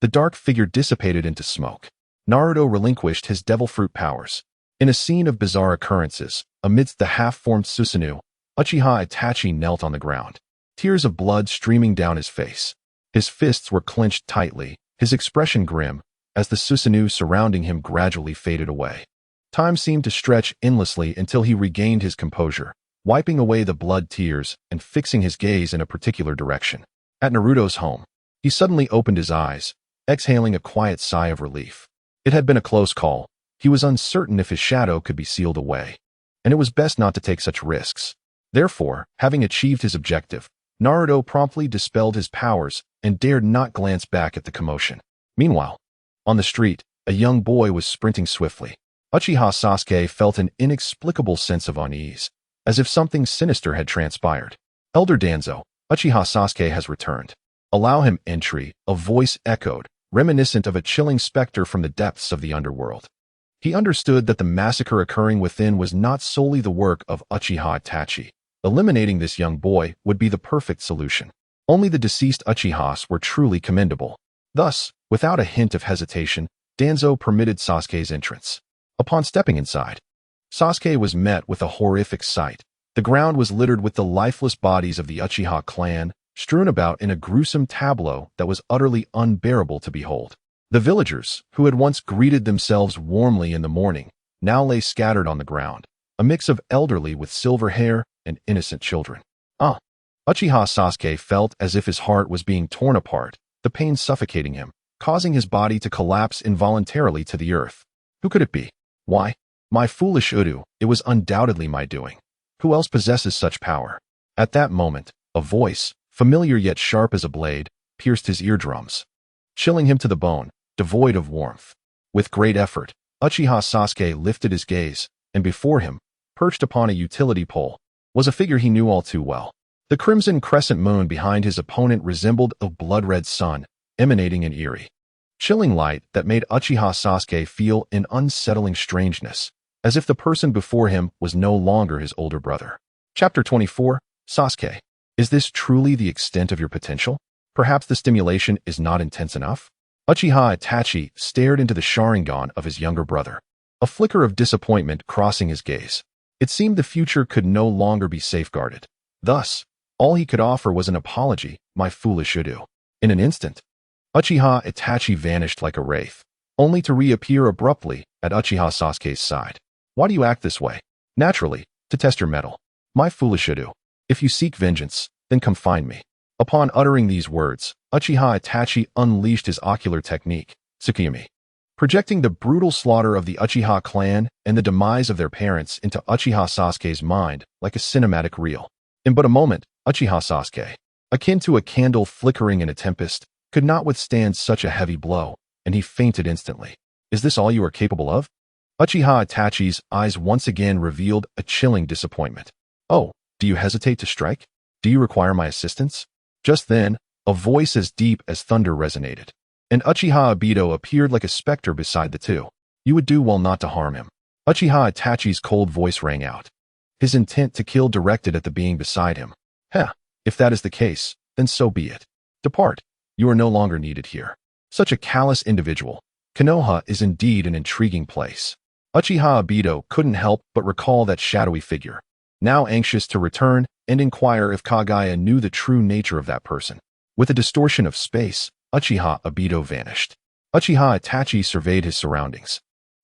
the dark figure dissipated into smoke. Naruto relinquished his devil fruit powers. In a scene of bizarre occurrences, amidst the half-formed Susanoo, Uchiha Itachi knelt on the ground, tears of blood streaming down his face. His fists were clenched tightly, his expression grim, as the Susanoo surrounding him gradually faded away. Time seemed to stretch endlessly until he regained his composure, wiping away the blood tears and fixing his gaze in a particular direction. At Naruto's home, he suddenly opened his eyes, exhaling a quiet sigh of relief. It had been a close call. He was uncertain if his shadow could be sealed away, and it was best not to take such risks. Therefore, having achieved his objective, Naruto promptly dispelled his powers and dared not glance back at the commotion. Meanwhile, on the street, a young boy was sprinting swiftly. Uchiha Sasuke felt an inexplicable sense of unease, as if something sinister had transpired. "Elder Danzo, Uchiha Sasuke has returned. Allow him entry," a voice echoed, reminiscent of a chilling specter from the depths of the underworld. He understood that the massacre occurring within was not solely the work of Uchiha Itachi. Eliminating this young boy would be the perfect solution. Only the deceased Uchihas were truly commendable. Thus, without a hint of hesitation, Danzo permitted Sasuke's entrance. Upon stepping inside, Sasuke was met with a horrific sight. The ground was littered with the lifeless bodies of the Uchiha clan, strewn about in a gruesome tableau that was utterly unbearable to behold. The villagers, who had once greeted themselves warmly in the morning, now lay scattered on the ground, a mix of elderly with silver hair and innocent children. Uchiha Sasuke felt as if his heart was being torn apart, the pain suffocating him, causing his body to collapse involuntarily to the earth. Who could it be? Why, my foolish Udu, it was undoubtedly my doing. Who else possesses such power? At that moment, a voice, familiar yet sharp as a blade, pierced his eardrums, chilling him to the bone, devoid of warmth. With great effort, Uchiha Sasuke lifted his gaze, and before him, perched upon a utility pole, was a figure he knew all too well. The crimson crescent moon behind his opponent resembled a blood-red sun, emanating an eerie, chilling light that made Uchiha Sasuke feel an unsettling strangeness, as if the person before him was no longer his older brother. Chapter 24, Sasuke. Is this truly the extent of your potential? Perhaps the stimulation is not intense enough? Uchiha Itachi stared into the Sharingan of his younger brother, a flicker of disappointment crossing his gaze. It seemed the future could no longer be safeguarded. Thus, all he could offer was an apology, my foolish Udu. In an instant, Uchiha Itachi vanished like a wraith, only to reappear abruptly at Uchiha Sasuke's side. Why do you act this way? Naturally, to test your mettle. My foolish Udu. If you seek vengeance, then come find me. Upon uttering these words, Uchiha Itachi unleashed his ocular technique, Tsukiyami, projecting the brutal slaughter of the Uchiha clan and the demise of their parents into Uchiha Sasuke's mind like a cinematic reel. In but a moment, Uchiha Sasuke, akin to a candle flickering in a tempest, could not withstand such a heavy blow, and he fainted instantly. Is this all you are capable of? Uchiha Itachi's eyes once again revealed a chilling disappointment. Oh, do you hesitate to strike? Do you require my assistance? Just then, a voice as deep as thunder resonated. and Uchiha Obito appeared like a specter beside the two. You would do well not to harm him. Uchiha Itachi's cold voice rang out, his intent to kill directed at the being beside him. Heh, if that is the case, then so be it. Depart. You are no longer needed here. Such a callous individual. Konoha is indeed an intriguing place. Uchiha Obito couldn't help but recall that shadowy figure, now anxious to return and inquire if Kaguya knew the true nature of that person. With a distortion of space, Uchiha Obito vanished. Uchiha Itachi surveyed his surroundings,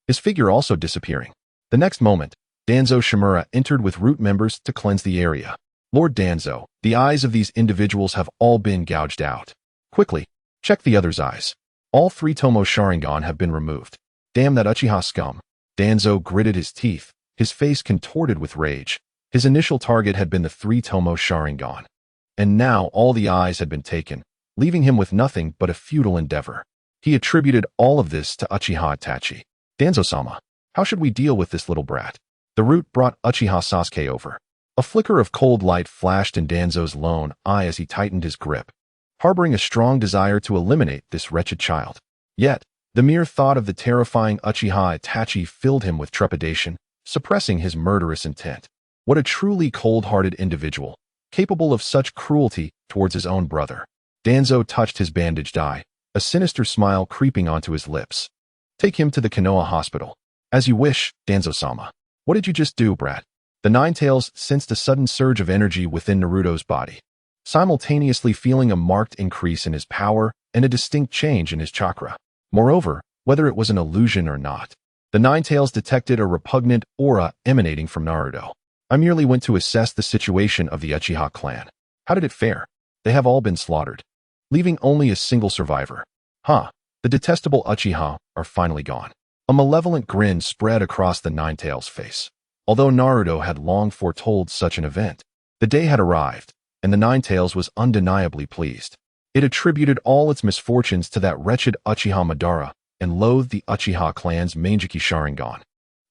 his figure also disappearing. The next moment, Danzo Shimura entered with Root members to cleanse the area. Lord Danzo, the eyes of these individuals have all been gouged out. Quickly, check the others' eyes. All 3 Tomo Sharingan have been removed. Damn that Uchiha scum. Danzo gritted his teeth, his face contorted with rage. His initial target had been the 3 Tomo Sharingan. And now all the eyes had been taken, leaving him with nothing but a futile endeavor. He attributed all of this to Uchiha Itachi. Danzo-sama, how should we deal with this little brat? The Root brought Uchiha Sasuke over. A flicker of cold light flashed in Danzo's lone eye as he tightened his grip, harboring a strong desire to eliminate this wretched child. Yet, the mere thought of the terrifying Uchiha Itachi filled him with trepidation, suppressing his murderous intent. What a truly cold-hearted individual, capable of such cruelty towards his own brother. Danzo touched his bandaged eye, a sinister smile creeping onto his lips. Take him to the Konoha hospital. As you wish, Danzo-sama. What did you just do, brat? The Ninetales sensed a sudden surge of energy within Naruto's body, simultaneously feeling a marked increase in his power and a distinct change in his chakra. Moreover, whether it was an illusion or not, the Ninetales detected a repugnant aura emanating from Naruto. I merely went to assess the situation of the Uchiha clan. How did it fare? They have all been slaughtered, leaving only a single survivor. Huh, the detestable Uchiha are finally gone. A malevolent grin spread across the Ninetales' face. Although Naruto had long foretold such an event, the day had arrived, and the Ninetales was undeniably pleased. It attributed all its misfortunes to that wretched Uchiha Madara and loathed the Uchiha clan's Mangeki Sharingan,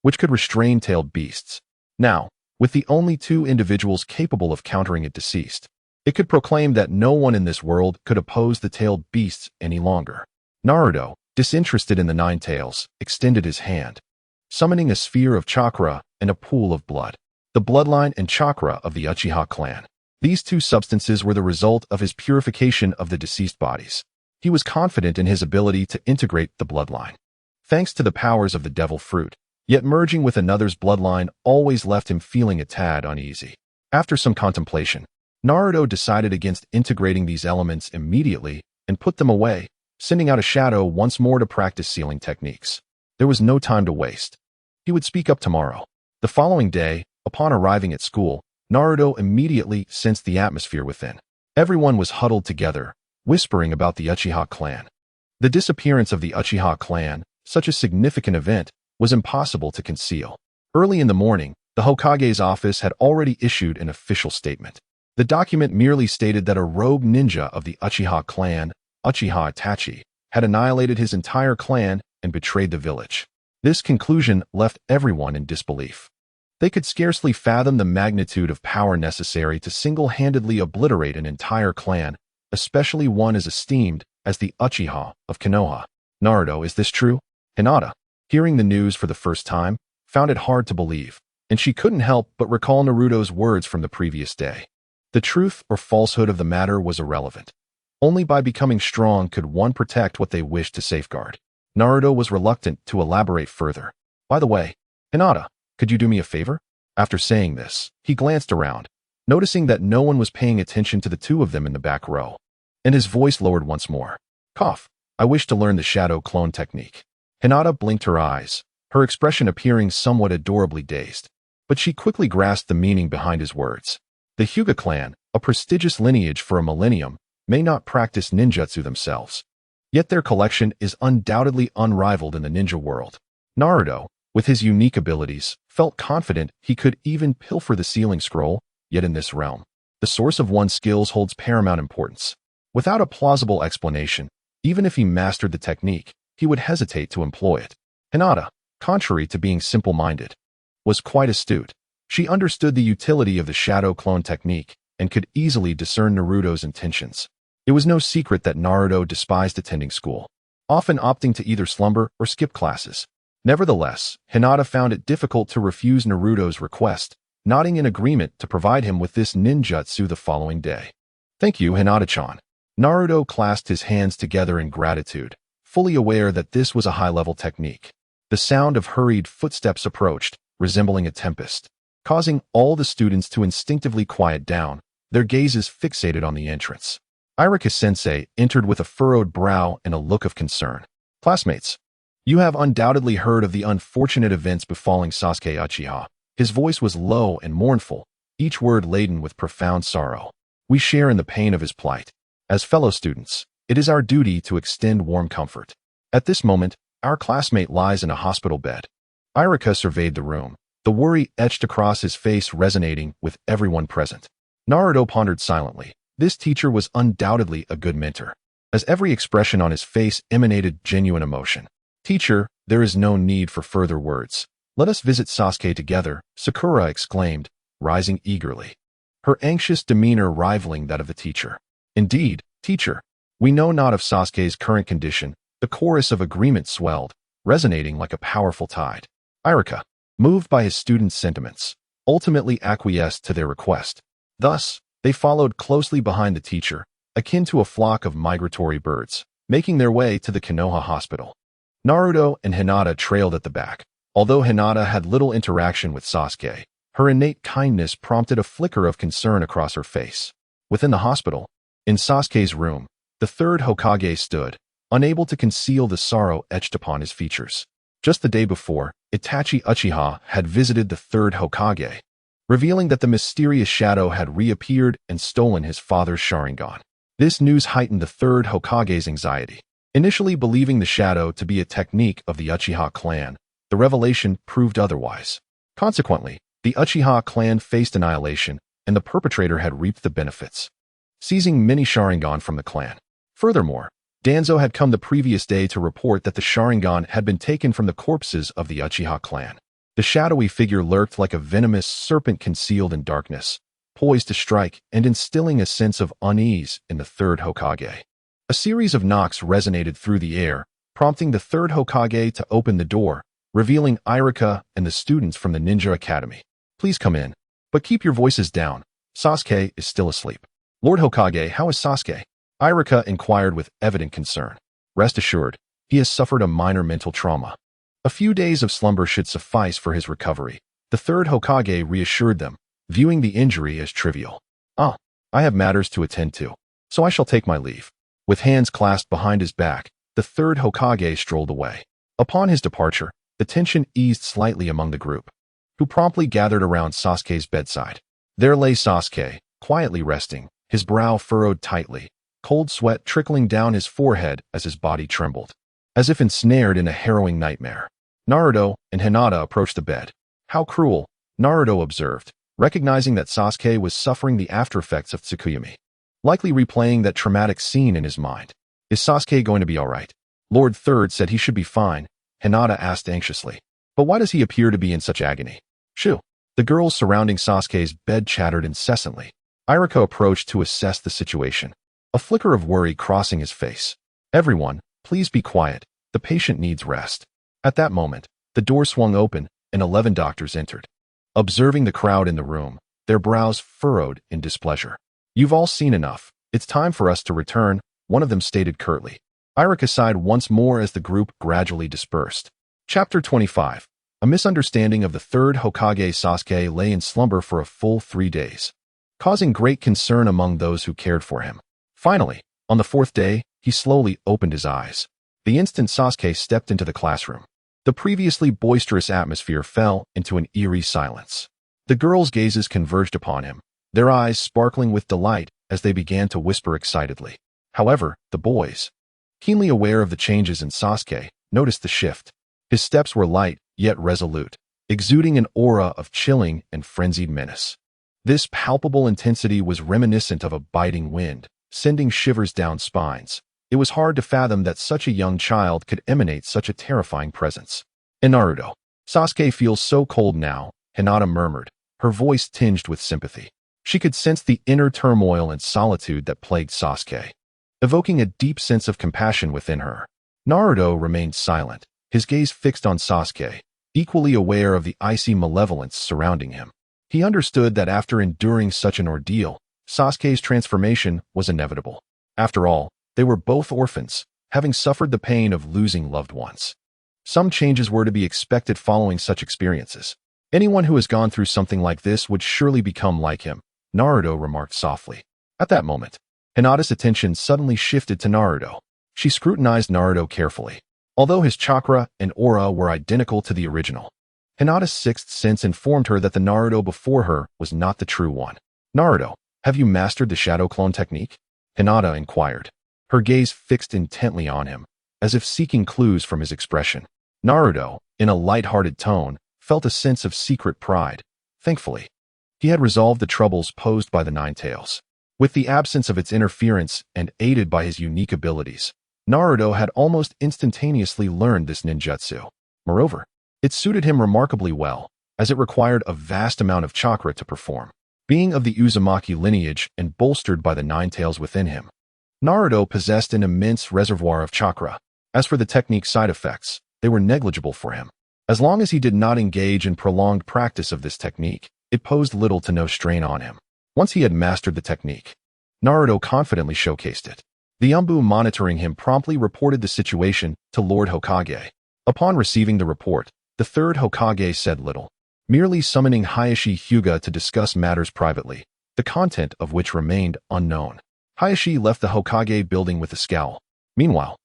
which could restrain tailed beasts. Now, with the only 2 individuals capable of countering it deceased, it could proclaim that no one in this world could oppose the tailed beasts any longer. Naruto, disinterested in the Ninetales, extended his hand, summoning a sphere of chakra and a pool of blood. The bloodline and chakra of the Uchiha clan. These 2 substances were the result of his purification of the deceased bodies. He was confident in his ability to integrate the bloodline, thanks to the powers of the devil fruit, yet merging with another's bloodline always left him feeling a tad uneasy. After some contemplation, Naruto decided against integrating these elements immediately and put them away, sending out a shadow once more to practice sealing techniques. There was no time to waste. He would speak up tomorrow. The following day, upon arriving at school, Naruto immediately sensed the atmosphere within. Everyone was huddled together, whispering about the Uchiha clan. The disappearance of the Uchiha clan, such a significant event, was impossible to conceal. Early in the morning, the Hokage's office had already issued an official statement. The document merely stated that a rogue ninja of the Uchiha clan, Uchiha Itachi, had annihilated his entire clan and betrayed the village. This conclusion left everyone in disbelief. They could scarcely fathom the magnitude of power necessary to single-handedly obliterate an entire clan, especially one as esteemed as the Uchiha of Konoha. Naruto, is this true? Hinata, hearing the news for the first time, found it hard to believe, and she couldn't help but recall Naruto's words from the previous day. The truth or falsehood of the matter was irrelevant. Only by becoming strong could one protect what they wished to safeguard. Naruto was reluctant to elaborate further. By the way, Hinata, could you do me a favor? After saying this, he glanced around, noticing that no one was paying attention to the 2 of them in the back row, and his voice lowered once more. Cough, I wish to learn the shadow clone technique. Hinata blinked her eyes, her expression appearing somewhat adorably dazed, but she quickly grasped the meaning behind his words. The Hyuga clan, a prestigious lineage for a millennium, may not practice ninjutsu themselves, yet their collection is undoubtedly unrivaled in the ninja world. Naruto, with his unique abilities, felt confident he could even pilfer the sealing scroll, yet in this realm, the source of one's skills holds paramount importance. Without a plausible explanation, even if he mastered the technique, he would hesitate to employ it. Hinata, contrary to being simple-minded, was quite astute. She understood the utility of the shadow clone technique and could easily discern Naruto's intentions. It was no secret that Naruto despised attending school. often opting to either slumber or skip classes. Nevertheless, Hinata found it difficult to refuse Naruto's request, nodding in agreement to provide him with this ninjutsu the following day. Thank you, Hinata-chan. Naruto clasped his hands together in gratitude, fully aware that this was a high-level technique. The sound of hurried footsteps approached, resembling a tempest, causing all the students to instinctively quiet down, their gazes fixated on the entrance. Iruka-sensei entered with a furrowed brow and a look of concern. Classmates, you have undoubtedly heard of the unfortunate events befalling Sasuke Uchiha. His voice was low and mournful, each word laden with profound sorrow. We share in the pain of his plight. As fellow students, it is our duty to extend warm comfort. At this moment, our classmate lies in a hospital bed. Iruka surveyed the room, the worry etched across his face resonating with everyone present. Naruto pondered silently. This teacher was undoubtedly a good mentor, as every expression on his face emanated genuine emotion. Teacher, there is no need for further words. Let us visit Sasuke together, Sakura exclaimed, rising eagerly, her anxious demeanor rivaling that of the teacher. Indeed, teacher, we know not of Sasuke's current condition. The chorus of agreement swelled, resonating like a powerful tide. Iruka, moved by his students' sentiments, ultimately acquiesced to their request. Thus, they followed closely behind the teacher, akin to a flock of migratory birds, making their way to the Konoha hospital. Naruto and Hinata trailed at the back. Although Hinata had little interaction with Sasuke, her innate kindness prompted a flicker of concern across her face. Within the hospital, in Sasuke's room, the third Hokage stood, unable to conceal the sorrow etched upon his features. Just the day before, Itachi Uchiha had visited the third Hokage, revealing that the mysterious shadow had reappeared and stolen his father's Sharingan. This news heightened the third Hokage's anxiety. Initially believing the shadow to be a technique of the Uchiha clan, the revelation proved otherwise. Consequently, the Uchiha clan faced annihilation, and the perpetrator had reaped the benefits, seizing many Sharingan from the clan. Furthermore, Danzo had come the previous day to report that the Sharingan had been taken from the corpses of the Uchiha clan. The shadowy figure lurked like a venomous serpent concealed in darkness, poised to strike and instilling a sense of unease in the third Hokage. A series of knocks resonated through the air, prompting the third Hokage to open the door, revealing Iruka and the students from the Ninja Academy. Please come in, but keep your voices down. Sasuke is still asleep. Lord Hokage, how is Sasuke? Iruka inquired with evident concern. Rest assured, he has suffered a minor mental trauma. A few days of slumber should suffice for his recovery. The third Hokage reassured them, viewing the injury as trivial. I have matters to attend to, so I shall take my leave. With hands clasped behind his back, the third Hokage strolled away. Upon his departure, the tension eased slightly among the group, who promptly gathered around Sasuke's bedside. There lay Sasuke, quietly resting, his brow furrowed tightly, cold sweat trickling down his forehead as his body trembled, as if ensnared in a harrowing nightmare. Naruto and Hinata approached the bed. How cruel, Naruto observed, recognizing that Sasuke was suffering the aftereffects of Tsukuyomi, likely replaying that traumatic scene in his mind. Is Sasuke going to be all right? Lord Third said he should be fine, Hinata asked anxiously. But why does he appear to be in such agony? Shoo! The girls surrounding Sasuke's bed chattered incessantly. Iruka approached to assess the situation, a flicker of worry crossing his face. Everyone, please be quiet. The patient needs rest. At that moment, the door swung open and 11 doctors entered. Observing the crowd in the room, their brows furrowed in displeasure. You've all seen enough. It's time for us to return, one of them stated curtly. Iruka sighed once more as the group gradually dispersed. Chapter 25. A misunderstanding of the third Hokage. Sasuke lay in slumber for a full 3 days, causing great concern among those who cared for him. Finally, on the 4th day, he slowly opened his eyes. The instant Sasuke stepped into the classroom, the previously boisterous atmosphere fell into an eerie silence. The girls' gazes converged upon him, their eyes sparkling with delight as they began to whisper excitedly. However, the boys, keenly aware of the changes in Sasuke, noticed the shift. His steps were light, yet resolute, exuding an aura of chilling and frenzied menace. This palpable intensity was reminiscent of a biting wind, sending shivers down spines. It was hard to fathom that such a young child could emanate such a terrifying presence. In Naruto, Sasuke feels so cold now, Hinata murmured, her voice tinged with sympathy. She could sense the inner turmoil and solitude that plagued Sasuke, evoking a deep sense of compassion within her. Naruto remained silent, his gaze fixed on Sasuke, equally aware of the icy malevolence surrounding him. He understood that after enduring such an ordeal, Sasuke's transformation was inevitable. After all, they were both orphans, having suffered the pain of losing loved ones. Some changes were to be expected following such experiences. Anyone who has gone through something like this would surely become like him, Naruto remarked softly. At that moment, Hinata's attention suddenly shifted to Naruto. She scrutinized Naruto carefully. Although his chakra and aura were identical to the original, Hinata's sixth sense informed her that the Naruto before her was not the true one. Naruto, have you mastered the shadow clone technique? Hinata inquired, her gaze fixed intently on him, as if seeking clues from his expression. Naruto, in a light-hearted tone, felt a sense of secret pride. Thankfully, he had resolved the troubles posed by the Nine Tails. With the absence of its interference and aided by his unique abilities, Naruto had almost instantaneously learned this ninjutsu. Moreover, it suited him remarkably well, as it required a vast amount of chakra to perform. Being of the Uzumaki lineage and bolstered by the Nine Tails within him, Naruto possessed an immense reservoir of chakra. As for the technique's side effects, they were negligible for him. As long as he did not engage in prolonged practice of this technique, it posed little to no strain on him. Once he had mastered the technique, Naruto confidently showcased it. The Umbu monitoring him promptly reported the situation to Lord Hokage. Upon receiving the report, the third Hokage said little, merely summoning Hayashi Hyuga to discuss matters privately, the content of which remained unknown. Hayashi left the Hokage building with a scowl. Meanwhile,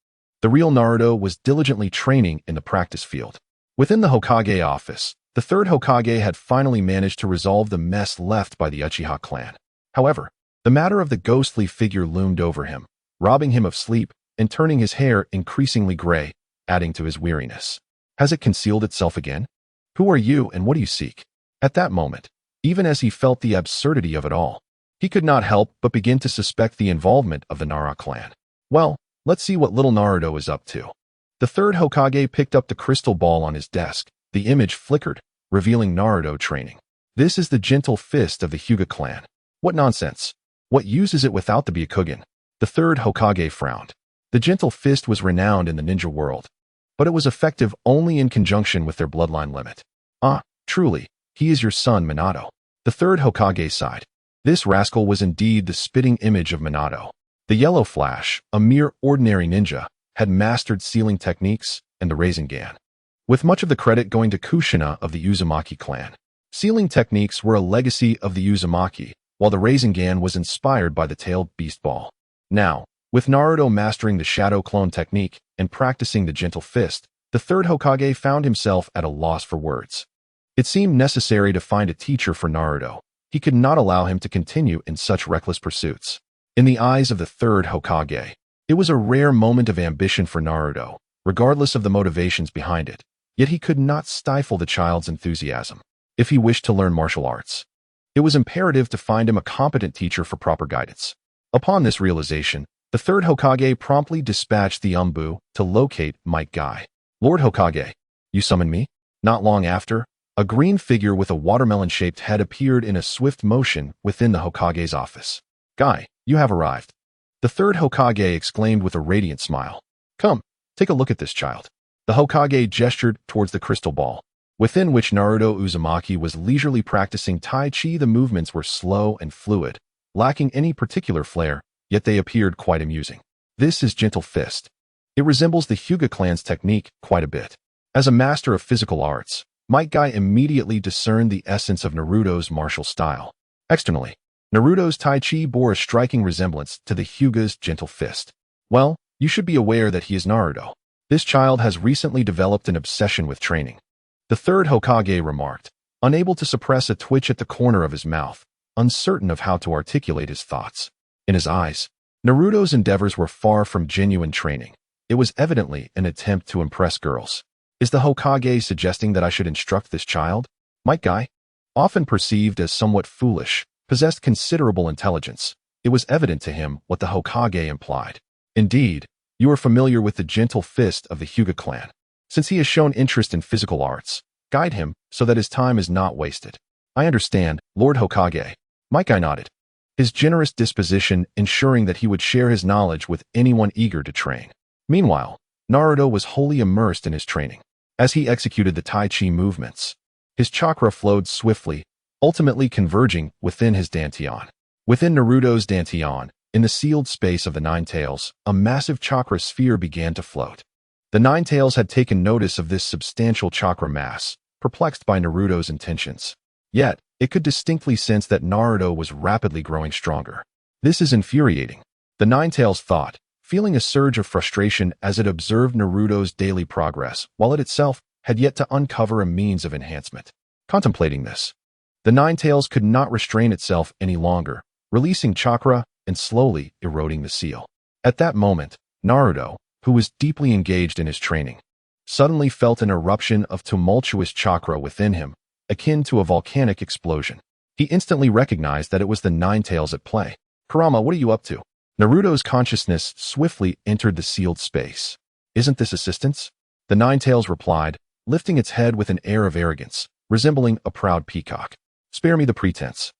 the real Naruto was diligently training in the practice field. Within the Hokage office, the third Hokage had finally managed to resolve the mess left by the Uchiha clan. However, the matter of the ghostly figure loomed over him, robbing him of sleep and turning his hair increasingly gray, adding to his weariness. Has it concealed itself again? Who are you and what do you seek? At that moment, even as he felt the absurdity of it all, he could not help but begin to suspect the involvement of the Nara clan. Well, let's see what little Naruto is up to. The third Hokage picked up the crystal ball on his desk. The image flickered, revealing Naruto training. This is the gentle fist of the Hyuga clan. What nonsense. What use is it without the Byakugan? The third Hokage frowned. The gentle fist was renowned in the ninja world, but it was effective only in conjunction with their bloodline limit. Ah, truly, he is your son Minato. The third Hokage sighed. This rascal was indeed the spitting image of Minato. The Yellow Flash, a mere ordinary ninja, had mastered sealing techniques and the Rasengan, with much of the credit going to Kushina of the Uzumaki clan. Sealing techniques were a legacy of the Uzumaki, while the Rasengan was inspired by the tailed beast ball. Now, with Naruto mastering the shadow clone technique and practicing the gentle fist, the third Hokage found himself at a loss for words. It seemed necessary to find a teacher for Naruto. He could not allow him to continue in such reckless pursuits. In the eyes of the third Hokage, it was a rare moment of ambition for Naruto, regardless of the motivations behind it. Yet he could not stifle the child's enthusiasm. If he wished to learn martial arts, it was imperative to find him a competent teacher for proper guidance. Upon this realization, the third Hokage promptly dispatched the Umbu to locate Might Guy. Lord Hokage, you summoned me? Not long after, a green figure with a watermelon-shaped head appeared in a swift motion within the Hokage's office. Guy, you have arrived. The third Hokage exclaimed with a radiant smile. Come, take a look at this child. The Hokage gestured towards the crystal ball, within which Naruto Uzumaki was leisurely practicing Tai Chi. The movements were slow and fluid, lacking any particular flair, yet they appeared quite amusing. This is Gentle Fist. It resembles the Hyuga clan's technique quite a bit. As a master of physical arts, Might Guy immediately discerned the essence of Naruto's martial style. Externally, Naruto's Tai Chi bore a striking resemblance to the Hyuga's Gentle Fist. Well, you should be aware that he is Naruto. This child has recently developed an obsession with training. The third Hokage remarked, unable to suppress a twitch at the corner of his mouth, uncertain of how to articulate his thoughts. In his eyes, Naruto's endeavors were far from genuine training. It was evidently an attempt to impress girls. Is the Hokage suggesting that I should instruct this child? Might Guy, often perceived as somewhat foolish, possessed considerable intelligence. It was evident to him what the Hokage implied. Indeed, you are familiar with the Gentle Fist of the Hyuga clan. Since he has shown interest in physical arts, guide him so that his time is not wasted. I understand, Lord Hokage. Might Guy nodded, his generous disposition ensuring that he would share his knowledge with anyone eager to train. Meanwhile, Naruto was wholly immersed in his training. As he executed the Tai Chi movements, his chakra flowed swiftly, ultimately converging within his dantian. Within Naruto's dantian, in the sealed space of the Nine Tails, a massive chakra sphere began to float. The Nine Tails had taken notice of this substantial chakra mass, perplexed by Naruto's intentions. Yet, it could distinctly sense that Naruto was rapidly growing stronger. This is infuriating, the Nine Tails thought, feeling a surge of frustration as it observed Naruto's daily progress, while it itself had yet to uncover a means of enhancement. Contemplating this, the Nine Tails could not restrain itself any longer, releasing chakra and slowly eroding the seal. At that moment, Naruto, who was deeply engaged in his training, suddenly felt an eruption of tumultuous chakra within him, akin to a volcanic explosion. He instantly recognized that it was the Nine Tails at play. "Kurama, what are you up to?" Naruto's consciousness swiftly entered the sealed space. "Isn't this assistance?" The Nine Tails replied, lifting its head with an air of arrogance, resembling a proud peacock. "Spare me the pretense."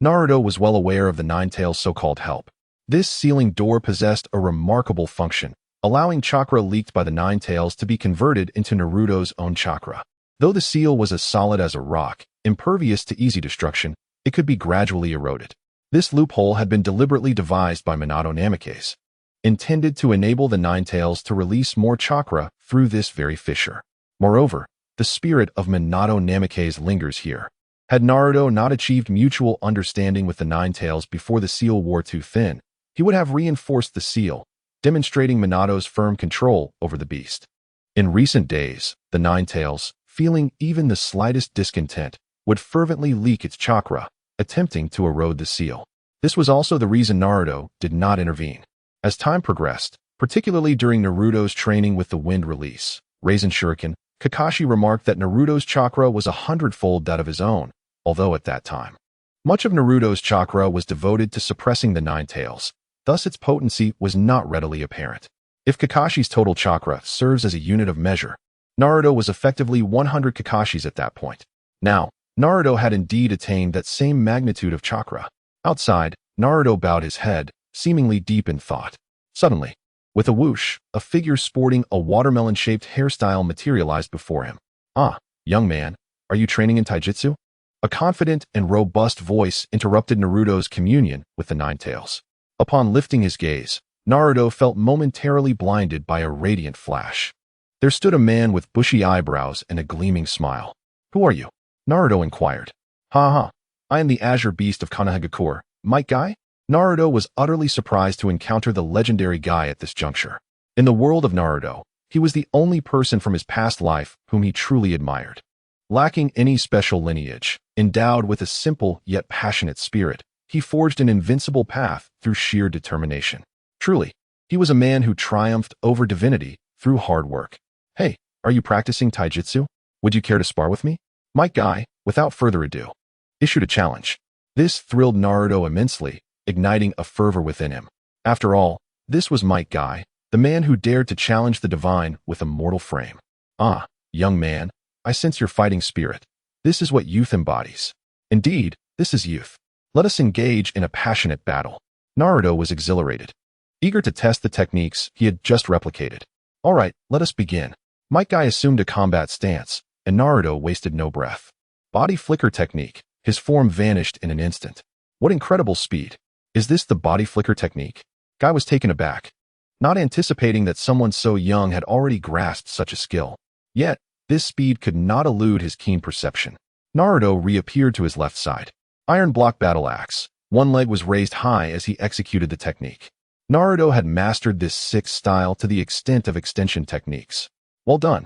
Naruto was well aware of the Nine Tails' so-called help. This sealing door possessed a remarkable function, allowing chakra leaked by the Nine Tails to be converted into Naruto's own chakra. Though the seal was as solid as a rock, impervious to easy destruction, it could be gradually eroded. This loophole had been deliberately devised by Minato Namikaze, intended to enable the Nine Tails to release more chakra through this very fissure. Moreover, the spirit of Minato Namikaze lingers here. Had Naruto not achieved mutual understanding with the Nine Tails before the seal wore too thin, he would have reinforced the seal, demonstrating Minato's firm control over the beast. In recent days, the Nine Tails, feeling even the slightest discontent, would fervently leak its chakra, attempting to erode the seal. This was also the reason Naruto did not intervene. As time progressed, particularly during Naruto's training with the wind release, Raisen Shuriken, Kakashi remarked that Naruto's chakra was 100-fold that of his own, although at that time, much of Naruto's chakra was devoted to suppressing the Nine Tails, thus its potency was not readily apparent. If Kakashi's total chakra serves as a unit of measure, Naruto was effectively 100 Kakashis at that point. Now, Naruto had indeed attained that same magnitude of chakra. Outside, Naruto bowed his head, seemingly deep in thought. Suddenly, with a whoosh, a figure sporting a watermelon-shaped hairstyle materialized before him. "Ah, young man, are you training in taijutsu?" A confident and robust voice interrupted Naruto's communion with the Nine Tails. Upon lifting his gaze, Naruto felt momentarily blinded by a radiant flash. There stood a man with bushy eyebrows and a gleaming smile. "Who are you?" Naruto inquired. "Ha, I am the Azure Beast of Konohagakure, Might Guy?" Naruto was utterly surprised to encounter the legendary Guy at this juncture. In the world of Naruto, he was the only person from his past life whom he truly admired. Lacking any special lineage, endowed with a simple yet passionate spirit, he forged an invincible path through sheer determination. Truly, he was a man who triumphed over divinity through hard work. "Hey, are you practicing taijutsu? Would you care to spar with me?" Might Guy, without further ado, issued a challenge. This thrilled Naruto immensely, igniting a fervor within him. After all, this was Might Guy, the man who dared to challenge the divine with a mortal frame. "Ah, young man, I sense your fighting spirit. This is what youth embodies. Indeed, this is youth. Let us engage in a passionate battle." Naruto was exhilarated, eager to test the techniques he had just replicated. "All right, let us begin." Might Guy assumed a combat stance, and Naruto wasted no breath. Body flicker technique. His form vanished in an instant. What incredible speed. Is this the body flicker technique? Guy was taken aback, not anticipating that someone so young had already grasped such a skill. Yet, this speed could not elude his keen perception. Naruto reappeared to his left side. Iron block battle axe. One leg was raised high as he executed the technique. Naruto had mastered this sixth style to the extent of extension techniques. Well done.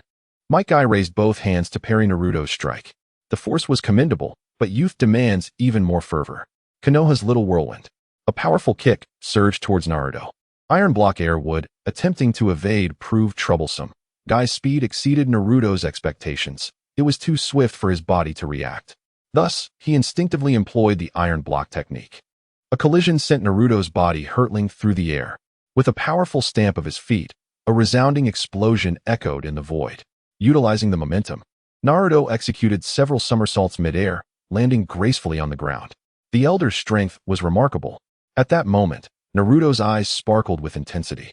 Might Guy raised both hands to parry Naruto's strike. The force was commendable, but youth demands even more fervor. Konoha's little whirlwind. A powerful kick surged towards Naruto. Iron block air would, attempting to evade, proved troublesome. Guy's speed exceeded Naruto's expectations. It was too swift for his body to react. Thus, he instinctively employed the iron block technique. A collision sent Naruto's body hurtling through the air. With a powerful stamp of his feet, a resounding explosion echoed in the void. Utilizing the momentum, Naruto executed several somersaults mid-air, landing gracefully on the ground. The elder's strength was remarkable. At that moment, Naruto's eyes sparkled with intensity.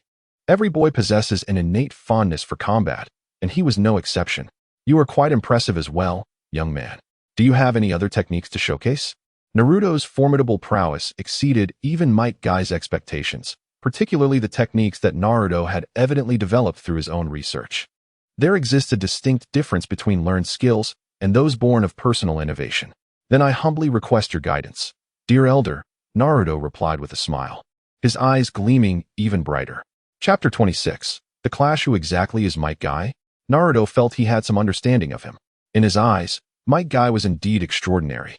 Every boy possesses an innate fondness for combat, and he was no exception. You are quite impressive as well, young man. Do you have any other techniques to showcase? Naruto's formidable prowess exceeded even Might Guy's expectations, particularly the techniques that Naruto had evidently developed through his own research. There exists a distinct difference between learned skills and those born of personal innovation. Then I humbly request your guidance. Dear Elder, Naruto replied with a smile, his eyes gleaming even brighter. Chapter 26. The Clash. Who exactly is Might Guy? Naruto felt he had some understanding of him. In his eyes, Might Guy was indeed extraordinary,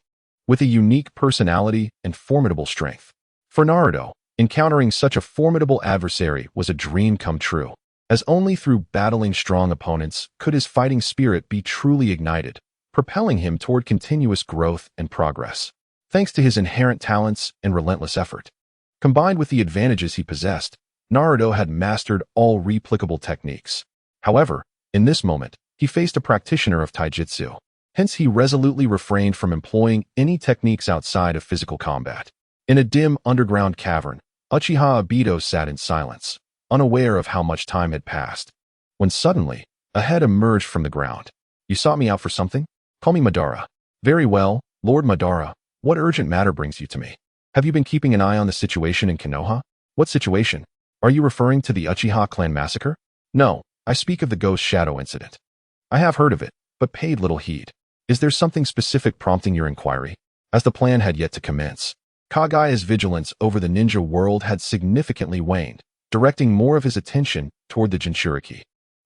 with a unique personality and formidable strength. For Naruto, encountering such a formidable adversary was a dream come true, as only through battling strong opponents could his fighting spirit be truly ignited, propelling him toward continuous growth and progress. Thanks to his inherent talents and relentless effort, combined with the advantages he possessed, Naruto had mastered all replicable techniques. However, in this moment, he faced a practitioner of taijutsu. Hence he resolutely refrained from employing any techniques outside of physical combat. In a dim underground cavern, Uchiha Obito sat in silence, unaware of how much time had passed. When suddenly, a head emerged from the ground. You sought me out for something? Call me Madara. Very well, Lord Madara. What urgent matter brings you to me? Have you been keeping an eye on the situation in Konoha? What situation? Are you referring to the Uchiha clan massacre? No, I speak of the Ghost Shadow incident. I have heard of it, but paid little heed. Is there something specific prompting your inquiry? As the plan had yet to commence, Kagaya's vigilance over the ninja world had significantly waned, directing more of his attention toward the Jinchuriki.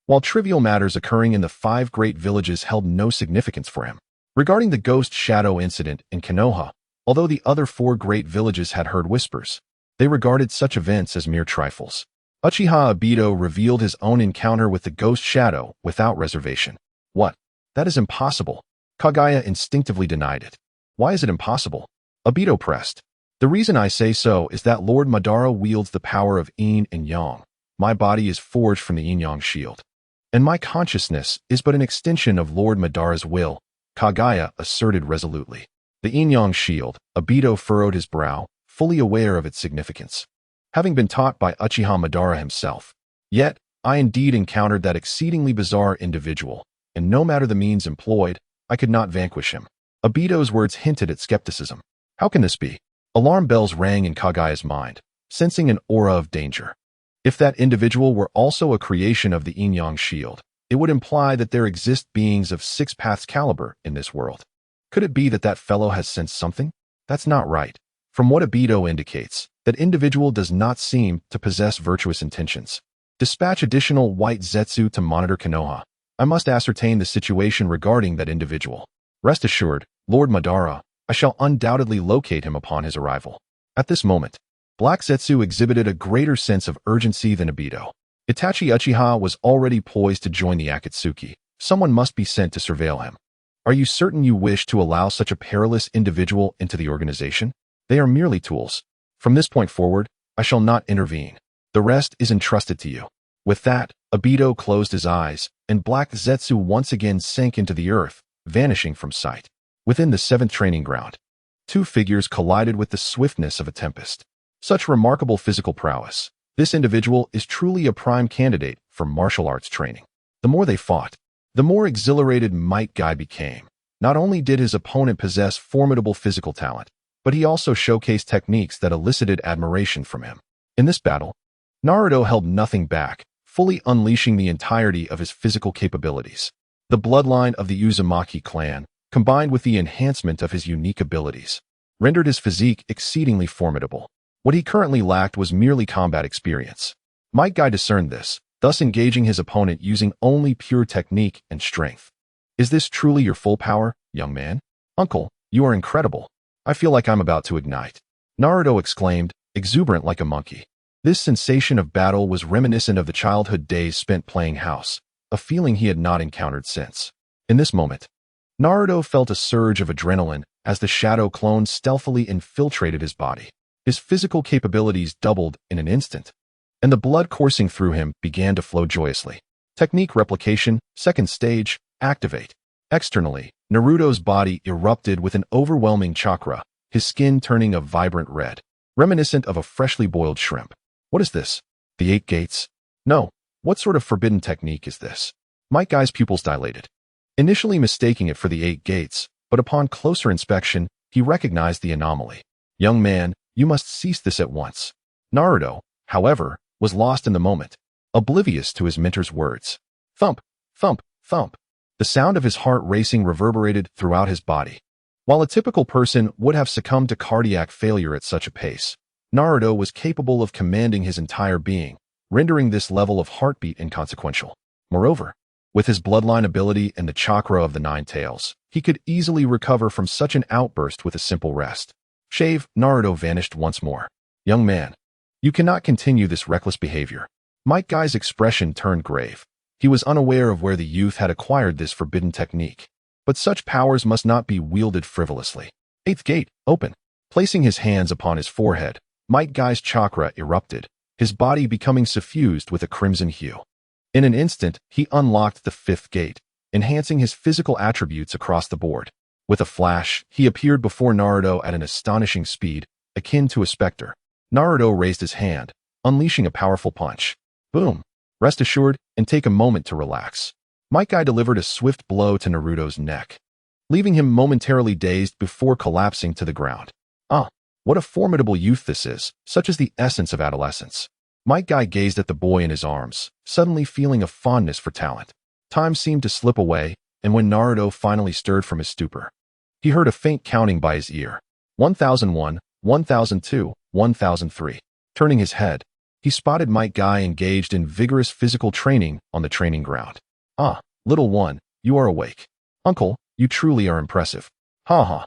While trivial matters occurring in the 5 great villages held no significance for him. Regarding the Ghost Shadow incident in Konoha, although the other 4 great villages had heard whispers, they regarded such events as mere trifles. Uchiha Obito revealed his own encounter with the Ghost Shadow without reservation. What? That is impossible. Kagaya instinctively denied it. Why is it impossible? Obito pressed. The reason I say so is that Lord Madara wields the power of Yin and Yang. My body is forged from the Yin-Yang shield, and my consciousness is but an extension of Lord Madara's will, Kagaya asserted resolutely. The Yin-Yang shield, Obito furrowed his brow, fully aware of its significance, having been taught by Uchiha Madara himself. Yet, I indeed encountered that exceedingly bizarre individual, and no matter the means employed, I could not vanquish him. Obito's words hinted at skepticism. How can this be? Alarm bells rang in Kagaya's mind, sensing an aura of danger. If that individual were also a creation of the Yin-Yang shield, it would imply that there exist beings of 6 paths caliber in this world. Could it be that that fellow has sensed something? That's not right. From what Obito indicates, that individual does not seem to possess virtuous intentions. Dispatch additional white Zetsu to monitor Konoha. I must ascertain the situation regarding that individual. Rest assured, Lord Madara, I shall undoubtedly locate him upon his arrival. At this moment, Black Zetsu exhibited a greater sense of urgency than Obito. Itachi Uchiha was already poised to join the Akatsuki. Someone must be sent to surveil him. Are you certain you wish to allow such a perilous individual into the organization? They are merely tools. From this point forward, I shall not intervene. The rest is entrusted to you. With that, Obito closed his eyes, and Black Zetsu once again sank into the earth, vanishing from sight. Within the 7th training ground, 2 figures collided with the swiftness of a tempest. Such remarkable physical prowess. This individual is truly a prime candidate for martial arts training. The more they fought, the more exhilarated Might Guy became. Not only did his opponent possess formidable physical talent, but he also showcased techniques that elicited admiration from him. In this battle, Naruto held nothing back, fully unleashing the entirety of his physical capabilities. The bloodline of the Uzumaki clan, combined with the enhancement of his unique abilities, rendered his physique exceedingly formidable. What he currently lacked was merely combat experience. Might Guy discerned this, thus engaging his opponent using only pure technique and strength. Is this truly your full power, young man? Uncle, you are incredible. I feel like I'm about to ignite. Naruto exclaimed, exuberant like a monkey. This sensation of battle was reminiscent of the childhood days spent playing house, a feeling he had not encountered since. In this moment, Naruto felt a surge of adrenaline as the shadow clone stealthily infiltrated his body. His physical capabilities doubled in an instant, and the blood coursing through him began to flow joyously. Technique replication, 2nd stage, activate. Externally, Naruto's body erupted with an overwhelming chakra, his skin turning a vibrant red, reminiscent of a freshly boiled shrimp. What is this? The 8 gates? No, what sort of forbidden technique is this? Might Guy's pupils dilated, initially mistaking it for the 8 gates, but upon closer inspection, he recognized the anomaly. Young man, you must cease this at once. Naruto, however, was lost in the moment, oblivious to his mentor's words. Thump, thump, thump. The sound of his heart racing reverberated throughout his body. While a typical person would have succumbed to cardiac failure at such a pace, Naruto was capable of commanding his entire being, rendering this level of heartbeat inconsequential. Moreover, with his bloodline ability and the chakra of the 9 tails, he could easily recover from such an outburst with a simple rest. Shave, Naruto vanished once more. Young man, you cannot continue this reckless behavior. Might Guy's expression turned grave. He was unaware of where the youth had acquired this forbidden technique. But such powers must not be wielded frivolously. 8th gate, open. Placing his hands upon his forehead, Might Guy's chakra erupted, his body becoming suffused with a crimson hue. In an instant, he unlocked the 5th gate, enhancing his physical attributes across the board. With a flash, he appeared before Naruto at an astonishing speed, akin to a specter. Naruto raised his hand, unleashing a powerful punch. Boom. Rest assured and take a moment to relax. Might Guy delivered a swift blow to Naruto's neck, leaving him momentarily dazed before collapsing to the ground. Ah, what a formidable youth this is, such is the essence of adolescence. Might Guy gazed at the boy in his arms, suddenly feeling a fondness for talent. Time seemed to slip away, and when Naruto finally stirred from his stupor, he heard a faint counting by his ear. 1001, 1002, 1003. Turning his head, he spotted Might Guy engaged in vigorous physical training on the training ground. Ah, little one, you are awake. Uncle, you truly are impressive. Ha ha.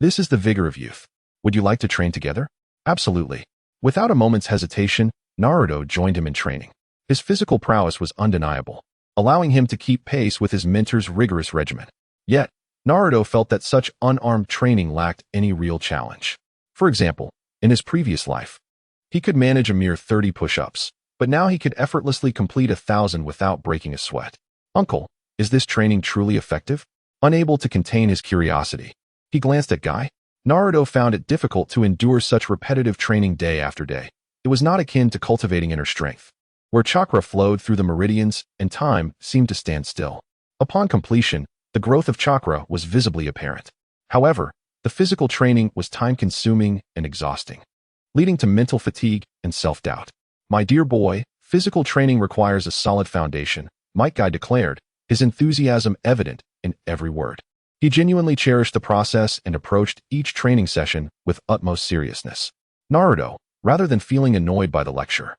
This is the vigor of youth. Would you like to train together? Absolutely. Without a moment's hesitation, Naruto joined him in training. His physical prowess was undeniable, allowing him to keep pace with his mentor's rigorous regimen. Yet, Naruto felt that such unarmed training lacked any real challenge. For example, in his previous life, he could manage a mere 30 push-ups, but now he could effortlessly complete 1,000 without breaking a sweat. Uncle, is this training truly effective? Unable to contain his curiosity, he glanced at Guy. Naruto found it difficult to endure such repetitive training day after day. It was not akin to cultivating inner strength, where chakra flowed through the meridians and time seemed to stand still. Upon completion, the growth of chakra was visibly apparent. However, the physical training was time-consuming and exhausting, leading to mental fatigue and self-doubt. My dear boy, physical training requires a solid foundation, Might Guy declared, his enthusiasm evident in every word. He genuinely cherished the process and approached each training session with utmost seriousness. Naruto, rather than feeling annoyed by the lecture,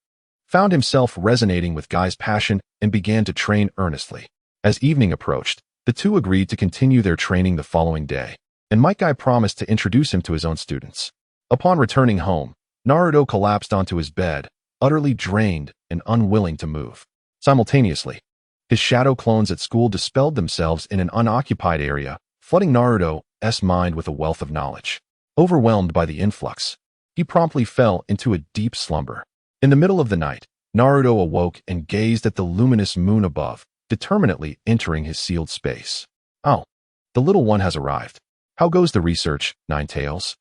found himself resonating with Guy's passion and began to train earnestly. As evening approached, the two agreed to continue their training the following day, and Might Guy promised to introduce him to his own students. Upon returning home, Naruto collapsed onto his bed, utterly drained and unwilling to move. Simultaneously, his shadow clones at school dispelled themselves in an unoccupied area, flooding Naruto's mind with a wealth of knowledge. Overwhelmed by the influx, he promptly fell into a deep slumber. In the middle of the night, Naruto awoke and gazed at the luminous moon above, determinately entering his sealed space. Oh, the little one has arrived. How goes the research, Nine Tails?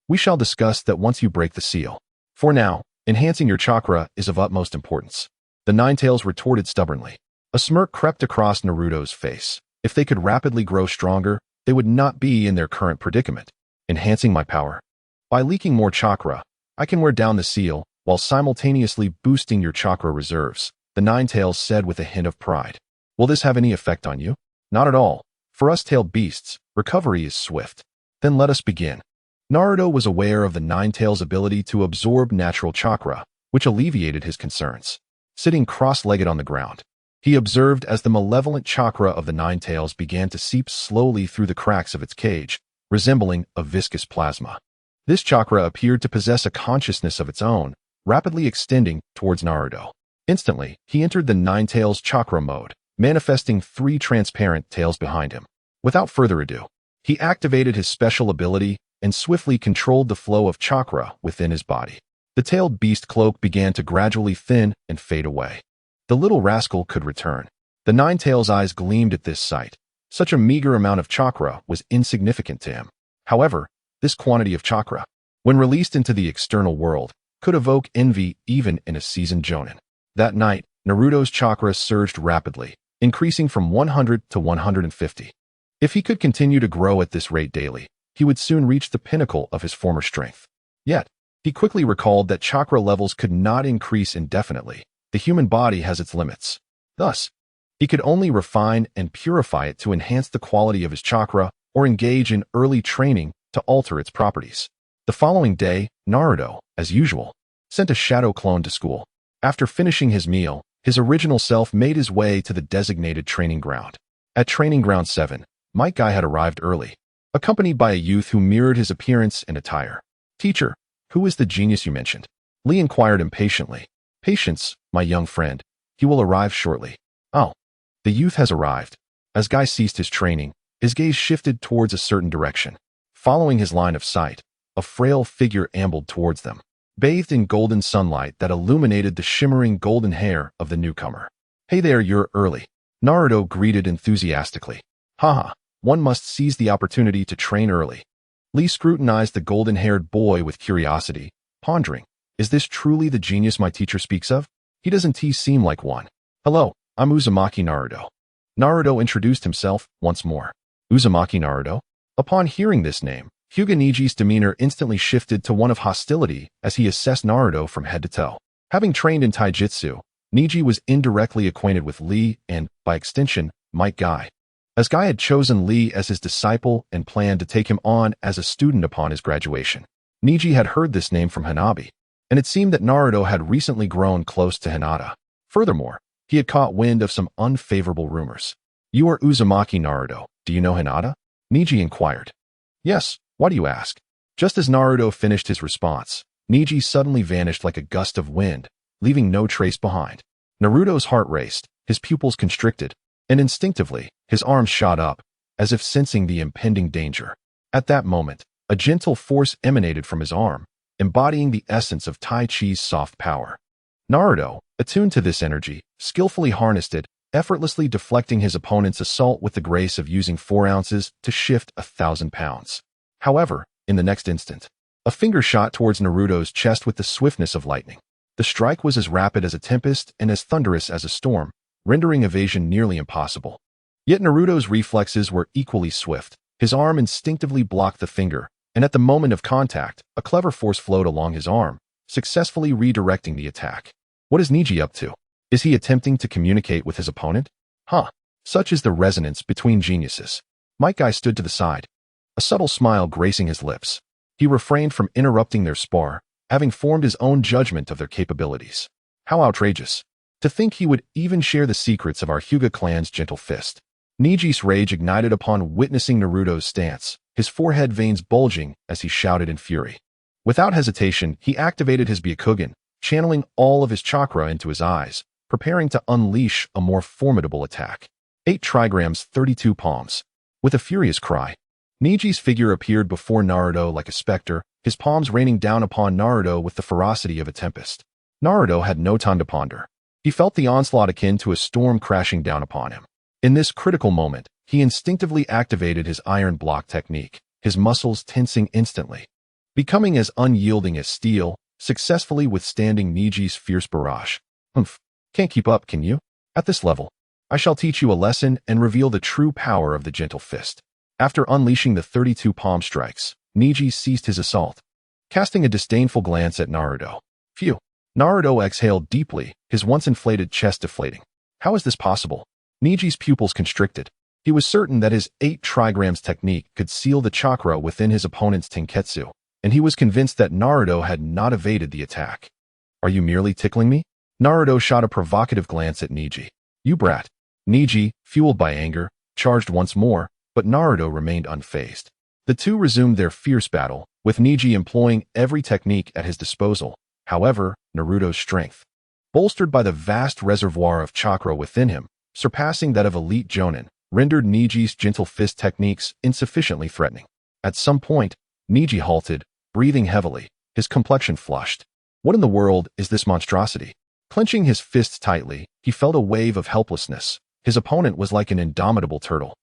We shall discuss that once you break the seal. For now, enhancing your chakra is of utmost importance. The Nine Tails retorted stubbornly. A smirk crept across Naruto's face. If they could rapidly grow stronger, they would not be in their current predicament. Enhancing my power. By leaking more chakra, I can wear down the seal, while simultaneously boosting your chakra reserves, the Nine Tails said with a hint of pride. Will this have any effect on you? Not at all. For us tailed beasts, recovery is swift. Then let us begin. Naruto was aware of the Nine Tails' ability to absorb natural chakra, which alleviated his concerns. Sitting cross-legged on the ground, he observed as the malevolent chakra of the Nine Tails began to seep slowly through the cracks of its cage, resembling a viscous plasma. This chakra appeared to possess a consciousness of its own, rapidly extending towards Naruto. Instantly, he entered the Nine Tails chakra mode, manifesting 3 transparent tails behind him. Without further ado, he activated his special ability and swiftly controlled the flow of chakra within his body. The tailed beast cloak began to gradually thin and fade away. The little rascal could return. The Nine Tails' eyes gleamed at this sight. Such a meager amount of chakra was insignificant to him. However, this quantity of chakra, when released into the external world, could evoke envy even in a seasoned jonin. That night, Naruto's chakra surged rapidly, increasing from 100 to 150. If he could continue to grow at this rate daily, he would soon reach the pinnacle of his former strength. Yet, he quickly recalled that chakra levels could not increase indefinitely. The human body has its limits. Thus, he could only refine and purify it to enhance the quality of his chakra or engage in early training to alter its properties. The following day, Naruto, as usual, sent a shadow clone to school. After finishing his meal, his original self made his way to the designated training ground. At Training Ground 7, Might Guy had arrived early, accompanied by a youth who mirrored his appearance and attire. "Teacher, who is the genius you mentioned?" Lee inquired impatiently. "Patience, my young friend. He will arrive shortly." "Oh." The youth has arrived. As Guy ceased his training, his gaze shifted towards a certain direction. Following his line of sight, a frail figure ambled towards them, bathed in golden sunlight that illuminated the shimmering golden hair of the newcomer. "Hey there, you're early," Naruto greeted enthusiastically. "Haha, one must seize the opportunity to train early." Lee scrutinized the golden-haired boy with curiosity, pondering, is this truly the genius my teacher speaks of? He doesn't seem like one. "Hello, I'm Uzumaki Naruto." Naruto introduced himself once more. Uzumaki Naruto? Upon hearing this name, Hyuga Niji's demeanor instantly shifted to one of hostility as he assessed Naruto from head to toe. Having trained in taijutsu, Niji was indirectly acquainted with Lee and, by extension, Might Guy. As Guy had chosen Lee as his disciple and planned to take him on as a student upon his graduation, Niji had heard this name from Hanabi, and it seemed that Naruto had recently grown close to Hinata. Furthermore, he had caught wind of some unfavorable rumors. "You are Uzumaki Naruto. Do you know Hinata?" Niji inquired. "Yes, why do you ask?" Just as Naruto finished his response, Niji suddenly vanished like a gust of wind, leaving no trace behind. Naruto's heart raced, his pupils constricted, and instinctively, his arms shot up, as if sensing the impending danger. At that moment, a gentle force emanated from his arm, embodying the essence of Tai Chi's soft power. Naruto, attuned to this energy, skillfully harnessed it, effortlessly deflecting his opponent's assault with the grace of using 4 ounces to shift 1,000 pounds. However, in the next instant, a finger shot towards Naruto's chest with the swiftness of lightning. The strike was as rapid as a tempest and as thunderous as a storm, rendering evasion nearly impossible. Yet Naruto's reflexes were equally swift. His arm instinctively blocked the finger, and at the moment of contact, a clever force flowed along his arm, successfully redirecting the attack. What is Niji up to? Is he attempting to communicate with his opponent? Such is the resonance between geniuses. Might Guy stood to the side, a subtle smile gracing his lips. He refrained from interrupting their spar, having formed his own judgment of their capabilities. How outrageous. To think he would even share the secrets of our Hyuga clan's gentle fist. Niji's rage ignited upon witnessing Naruto's stance, his forehead veins bulging as he shouted in fury. Without hesitation, he activated his Byakugan, channeling all of his chakra into his eyes, preparing to unleash a more formidable attack. 8 trigrams, 32 palms. With a furious cry, Niji's figure appeared before Naruto like a specter, his palms raining down upon Naruto with the ferocity of a tempest. Naruto had no time to ponder. He felt the onslaught akin to a storm crashing down upon him. In this critical moment, he instinctively activated his iron block technique, his muscles tensing instantly. Becoming as unyielding as steel, successfully withstanding Niji's fierce barrage. Can't keep up, can you? At this level, I shall teach you a lesson and reveal the true power of the gentle fist. After unleashing the 32 palm strikes, Niji ceased his assault, casting a disdainful glance at Naruto. Phew. Naruto exhaled deeply, his once inflated chest deflating. How is this possible? Niji's pupils constricted. He was certain that his 8 trigrams technique could seal the chakra within his opponent's tenketsu, and he was convinced that Naruto had not evaded the attack. Are you merely tickling me? Naruto shot a provocative glance at Niji. You brat. Niji, fueled by anger, charged once more, but Naruto remained unfazed. The two resumed their fierce battle, with Niji employing every technique at his disposal. However, Naruto's strength, bolstered by the vast reservoir of chakra within him, surpassing that of elite jonin, rendered Niji's gentle fist techniques insufficiently threatening. At some point, Niji halted, breathing heavily, his complexion flushed. What in the world is this monstrosity? Clenching his fists tightly, he felt a wave of helplessness. His opponent was like an indomitable turtle,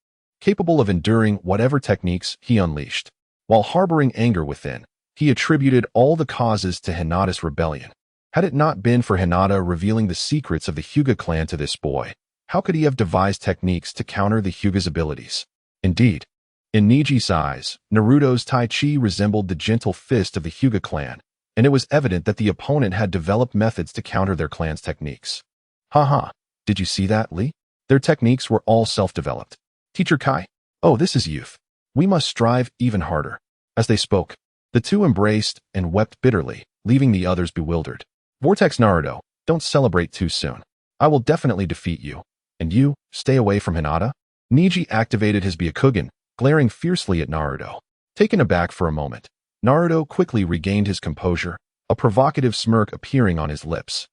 capable of enduring whatever techniques he unleashed. While harboring anger within, he attributed all the causes to Hinata's rebellion. Had it not been for Hinata revealing the secrets of the Hyuga clan to this boy, how could he have devised techniques to counter the Hyuga's abilities? Indeed, in Niji's eyes, Naruto's Tai Chi resembled the gentle fist of the Hyuga clan, and it was evident that the opponent had developed methods to counter their clan's techniques. Haha, did you see that, Lee? Their techniques were all self-developed. Teacher Kai, oh, this is youth. We must strive even harder. As they spoke, the two embraced and wept bitterly, leaving the others bewildered. Vortex Naruto, don't celebrate too soon. I will definitely defeat you. And you, stay away from Hinata? Niji activated his Byakugan, glaring fiercely at Naruto. Taken aback for a moment, Naruto quickly regained his composure, a provocative smirk appearing on his lips.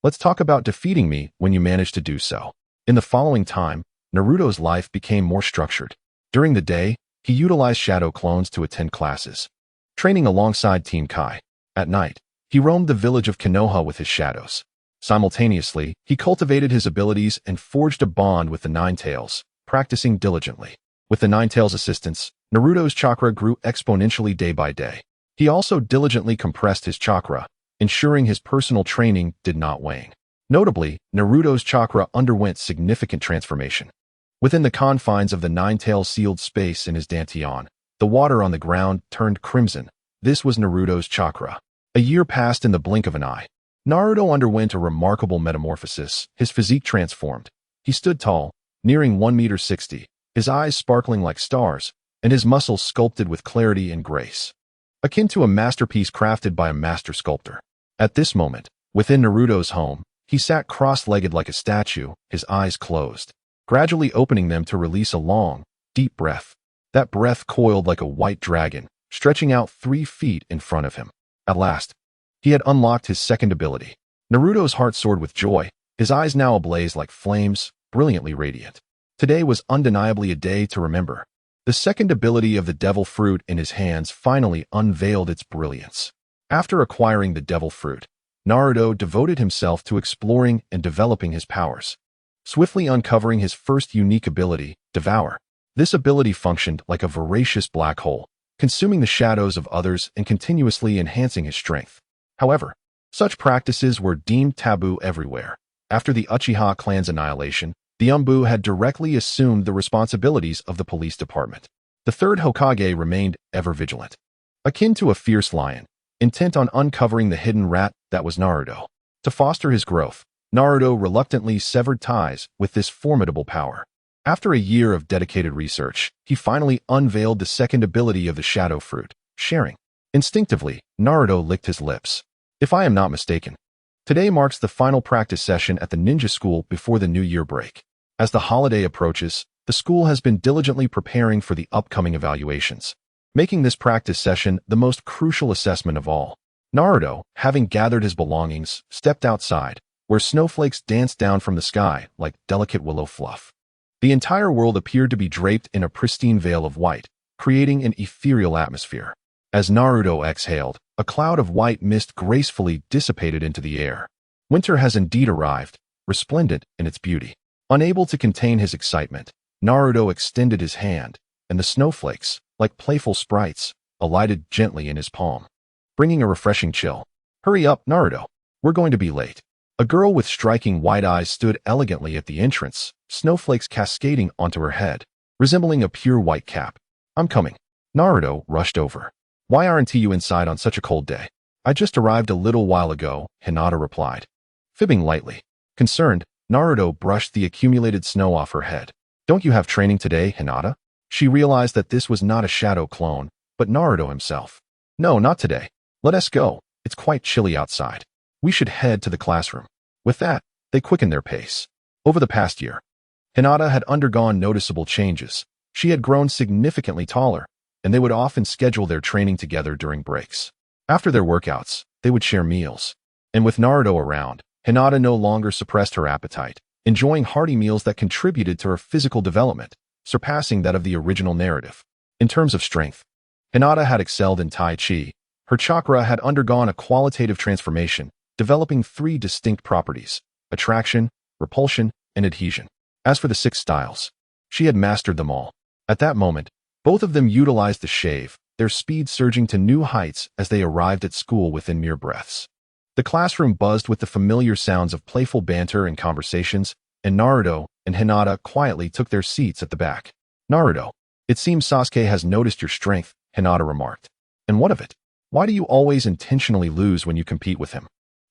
Let's talk about defeating me when you manage to do so. In the following time, Naruto's life became more structured. During the day, he utilized shadow clones to attend classes, training alongside Team Kai. At night, he roamed the village of Konoha with his shadows. Simultaneously, he cultivated his abilities and forged a bond with the Nine Tails, practicing diligently. With the Nine Tails' assistance, Naruto's chakra grew exponentially day by day. He also diligently compressed his chakra, ensuring his personal training did not wane. Notably, Naruto's chakra underwent significant transformation. Within the confines of the Nine Tails sealed space in his dantian, the water on the ground turned crimson. This was Naruto's chakra. A year passed in the blink of an eye. Naruto underwent a remarkable metamorphosis. His physique transformed. He stood tall, nearing 1.60 meters, his eyes sparkling like stars, and his muscles sculpted with clarity and grace, akin to a masterpiece crafted by a master sculptor. At this moment, within Naruto's home, he sat cross-legged like a statue, his eyes closed, gradually opening them to release a long, deep breath. That breath coiled like a white dragon, stretching out 3 feet in front of him. At last, he had unlocked his second ability. Naruto's heart soared with joy, his eyes now ablaze like flames, brilliantly radiant. Today was undeniably a day to remember. The second ability of the devil fruit in his hands finally unveiled its brilliance. After acquiring the devil fruit, Naruto devoted himself to exploring and developing his powers, swiftly uncovering his first unique ability, devour. This ability functioned like a voracious black hole, consuming the shadows of others and continuously enhancing his strength. However, such practices were deemed taboo everywhere. After the Uchiha clan's annihilation, the Umbu had directly assumed the responsibilities of the police department. The third Hokage remained ever vigilant, akin to a fierce lion, intent on uncovering the hidden rat that was Naruto. To foster his growth, Naruto reluctantly severed ties with this formidable power. After a year of dedicated research, he finally unveiled the second ability of the shadow fruit, sharing. Instinctively, Naruto licked his lips. If I am not mistaken, today marks the final practice session at the ninja school before the New Year break. As the holiday approaches, the school has been diligently preparing for the upcoming evaluations, making this practice session the most crucial assessment of all. Naruto, having gathered his belongings, stepped outside, where snowflakes danced down from the sky like delicate willow fluff. The entire world appeared to be draped in a pristine veil of white, creating an ethereal atmosphere. As Naruto exhaled, a cloud of white mist gracefully dissipated into the air. Winter has indeed arrived, resplendent in its beauty. Unable to contain his excitement, Naruto extended his hand, and the snowflakes, like playful sprites, alighted gently in his palm, bringing a refreshing chill. Hurry up, Naruto. We're going to be late. A girl with striking white eyes stood elegantly at the entrance, snowflakes cascading onto her head, resembling a pure white cap. I'm coming. Naruto rushed over. Why aren't you inside on such a cold day? I just arrived a little while ago, Hinata replied, fibbing lightly. Concerned, Naruto brushed the accumulated snow off her head. Don't you have training today, Hinata? She realized that this was not a shadow clone, but Naruto himself. No, not today. Let us go. It's quite chilly outside. We should head to the classroom. With that, they quickened their pace. Over the past year, Hinata had undergone noticeable changes. She had grown significantly taller, and they would often schedule their training together during breaks. After their workouts, they would share meals. And with Naruto around, Hinata no longer suppressed her appetite, enjoying hearty meals that contributed to her physical development, surpassing that of the original narrative. In terms of strength, Hinata had excelled in Tai Chi. Her chakra had undergone a qualitative transformation, developing 3 distinct properties: attraction, repulsion, and adhesion. As for the 6 styles, she had mastered them all. At that moment, both of them utilized the shave, their speed surging to new heights as they arrived at school within mere breaths. The classroom buzzed with the familiar sounds of playful banter and conversations, and Naruto and Hinata quietly took their seats at the back. Naruto, it seems Sasuke has noticed your strength, Hinata remarked. And what of it? Why do you always intentionally lose when you compete with him?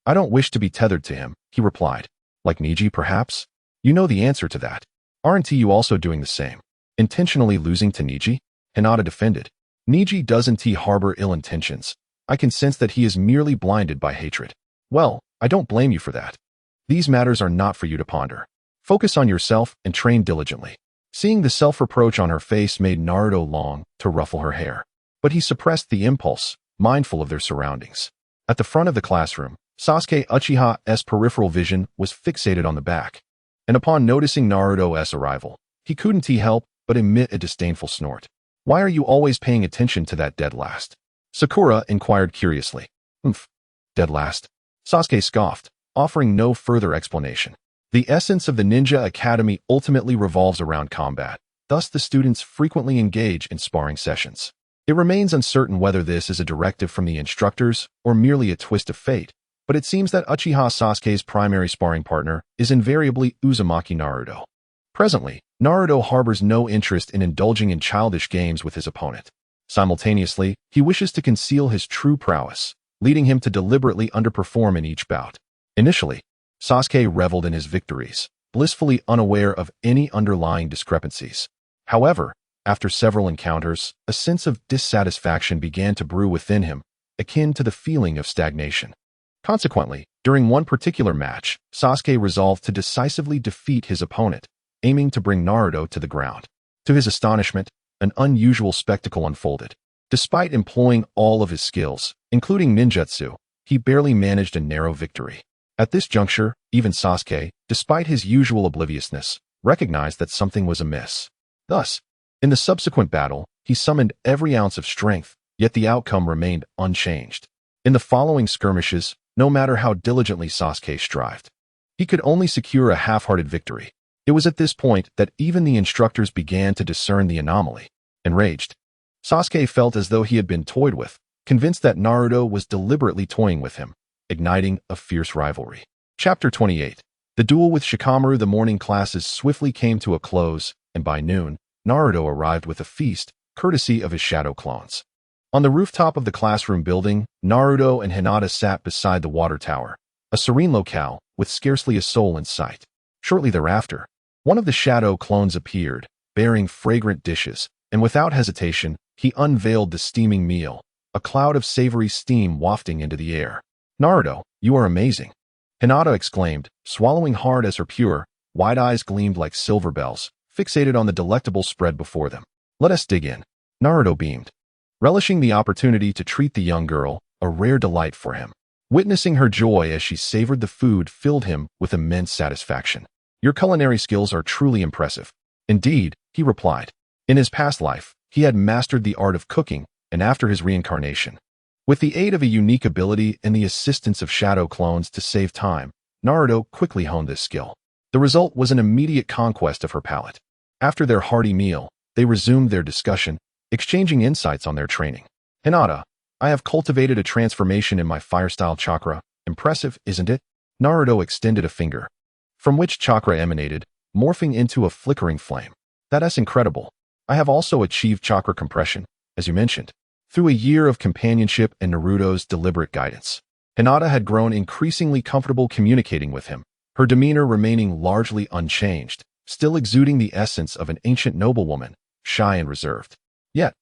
I don't wish to be tethered to him, he replied. Like Neji, perhaps? You know the answer to that. Aren't you also doing the same? Intentionally losing to Neji? Hinata defended. Neji doesn't harbor ill intentions. I can sense that he is merely blinded by hatred. Well, I don't blame you for that. These matters are not for you to ponder. Focus on yourself and train diligently. Seeing the self-reproach on her face made Naruto long to ruffle her hair. But he suppressed the impulse, mindful of their surroundings. At the front of the classroom, Sasuke Uchiha's peripheral vision was fixated on the back. And upon noticing Naruto's arrival, he couldn't help but emit a disdainful snort. Why are you always paying attention to that dead last? Sakura inquired curiously. Dead last? Sasuke scoffed, offering no further explanation. The essence of the ninja academy ultimately revolves around combat, thus the students frequently engage in sparring sessions. It remains uncertain whether this is a directive from the instructors or merely a twist of fate, but it seems that Uchiha Sasuke's primary sparring partner is invariably Uzumaki Naruto. Presently, Naruto harbors no interest in indulging in childish games with his opponent. Simultaneously, he wishes to conceal his true prowess, leading him to deliberately underperform in each bout. Initially, Sasuke reveled in his victories, blissfully unaware of any underlying discrepancies. However, after several encounters, a sense of dissatisfaction began to brew within him, akin to the feeling of stagnation. Consequently, during one particular match, Sasuke resolved to decisively defeat his opponent, aiming to bring Naruto to the ground. To his astonishment, an unusual spectacle unfolded. Despite employing all of his skills, including ninjutsu, he barely managed a narrow victory. At this juncture, even Sasuke, despite his usual obliviousness, recognized that something was amiss. Thus, in the subsequent battle, he summoned every ounce of strength, yet the outcome remained unchanged. In the following skirmishes, no matter how diligently Sasuke strived, he could only secure a half-hearted victory. It was at this point that even the instructors began to discern the anomaly. Enraged, Sasuke felt as though he had been toyed with, convinced that Naruto was deliberately toying with him, igniting a fierce rivalry. Chapter 28. The duel with Shikamaru. The morning classes swiftly came to a close, and by noon, Naruto arrived with a feast, courtesy of his shadow clones. On the rooftop of the classroom building, Naruto and Hinata sat beside the water tower, a serene locale with scarcely a soul in sight. Shortly thereafter, one of the shadow clones appeared, bearing fragrant dishes, and without hesitation, he unveiled the steaming meal, a cloud of savory steam wafting into the air. Naruto, you are amazing, Hinata exclaimed, swallowing hard as her pure, wide eyes gleamed like silver bells, fixated on the delectable spread before them. Let us dig in. Naruto beamed, relishing the opportunity to treat the young girl, a rare delight for him. Witnessing her joy as she savored the food filled him with immense satisfaction. Your culinary skills are truly impressive. Indeed, he replied. In his past life, he had mastered the art of cooking, and after his reincarnation, with the aid of a unique ability and the assistance of shadow clones to save time, Naruto quickly honed this skill. The result was an immediate conquest of her palate. After their hearty meal, they resumed their discussion, exchanging insights on their training. Hinata, I have cultivated a transformation in my fire-style chakra. Impressive, isn't it? Naruto extended a finger, from which chakra emanated, morphing into a flickering flame. That's incredible. I have also achieved chakra compression, as you mentioned, through a year of companionship and Naruto's deliberate guidance. Hinata had grown increasingly comfortable communicating with him, her demeanor remaining largely unchanged, still exuding the essence of an ancient noblewoman, shy and reserved. Yet,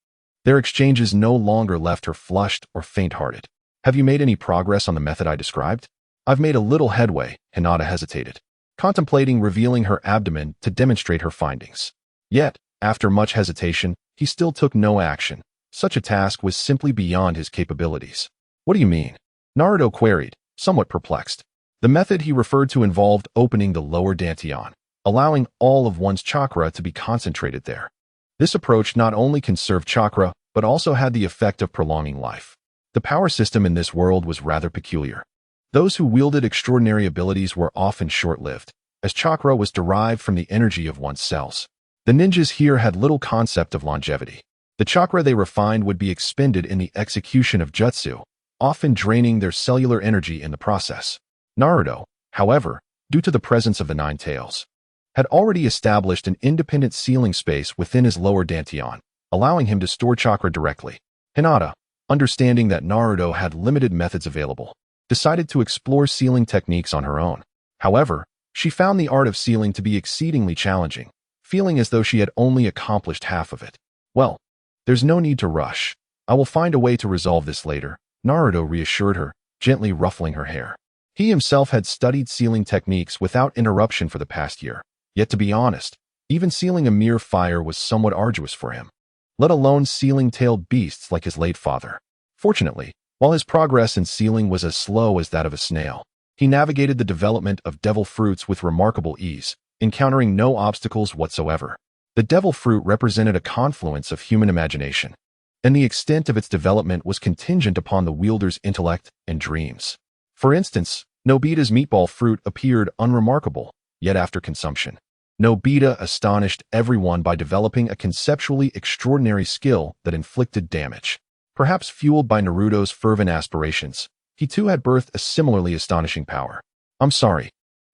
their exchanges no longer left her flushed or faint-hearted. Have you made any progress on the method I described? I've made a little headway, Hinata hesitated, contemplating revealing her abdomen to demonstrate her findings. Yet, after much hesitation, he still took no action. Such a task was simply beyond his capabilities. What do you mean? Naruto queried, somewhat perplexed. The method he referred to involved opening the lower dantian, allowing all of one's chakra to be concentrated there. This approach not only conserved chakra, but also had the effect of prolonging life. The power system in this world was rather peculiar. Those who wielded extraordinary abilities were often short-lived, as chakra was derived from the energy of one's cells. The ninjas here had little concept of longevity. The chakra they refined would be expended in the execution of jutsu, often draining their cellular energy in the process. Naruto, however, due to the presence of the Nine Tails, had already established an independent sealing space within his lower dantian, allowing him to store chakra directly. Hinata, understanding that Naruto had limited methods available, decided to explore sealing techniques on her own. However, she found the art of sealing to be exceedingly challenging, feeling as though she had only accomplished half of it. Well, there's no need to rush. I will find a way to resolve this later, Naruto reassured her, gently ruffling her hair. He himself had studied sealing techniques without interruption for the past year, yet to be honest, even sealing a mere fire was somewhat arduous for him, let alone sealing tailed beasts like his late father. Fortunately, while his progress in sealing was as slow as that of a snail, he navigated the development of devil fruits with remarkable ease, encountering no obstacles whatsoever. The devil fruit represented a confluence of human imagination, and the extent of its development was contingent upon the wielder's intellect and dreams. For instance, Nobita's meatball fruit appeared unremarkable, yet after consumption, Nobita astonished everyone by developing a conceptually extraordinary skill that inflicted damage. Perhaps fueled by Naruto's fervent aspirations, he too had birthed a similarly astonishing power. I'm sorry.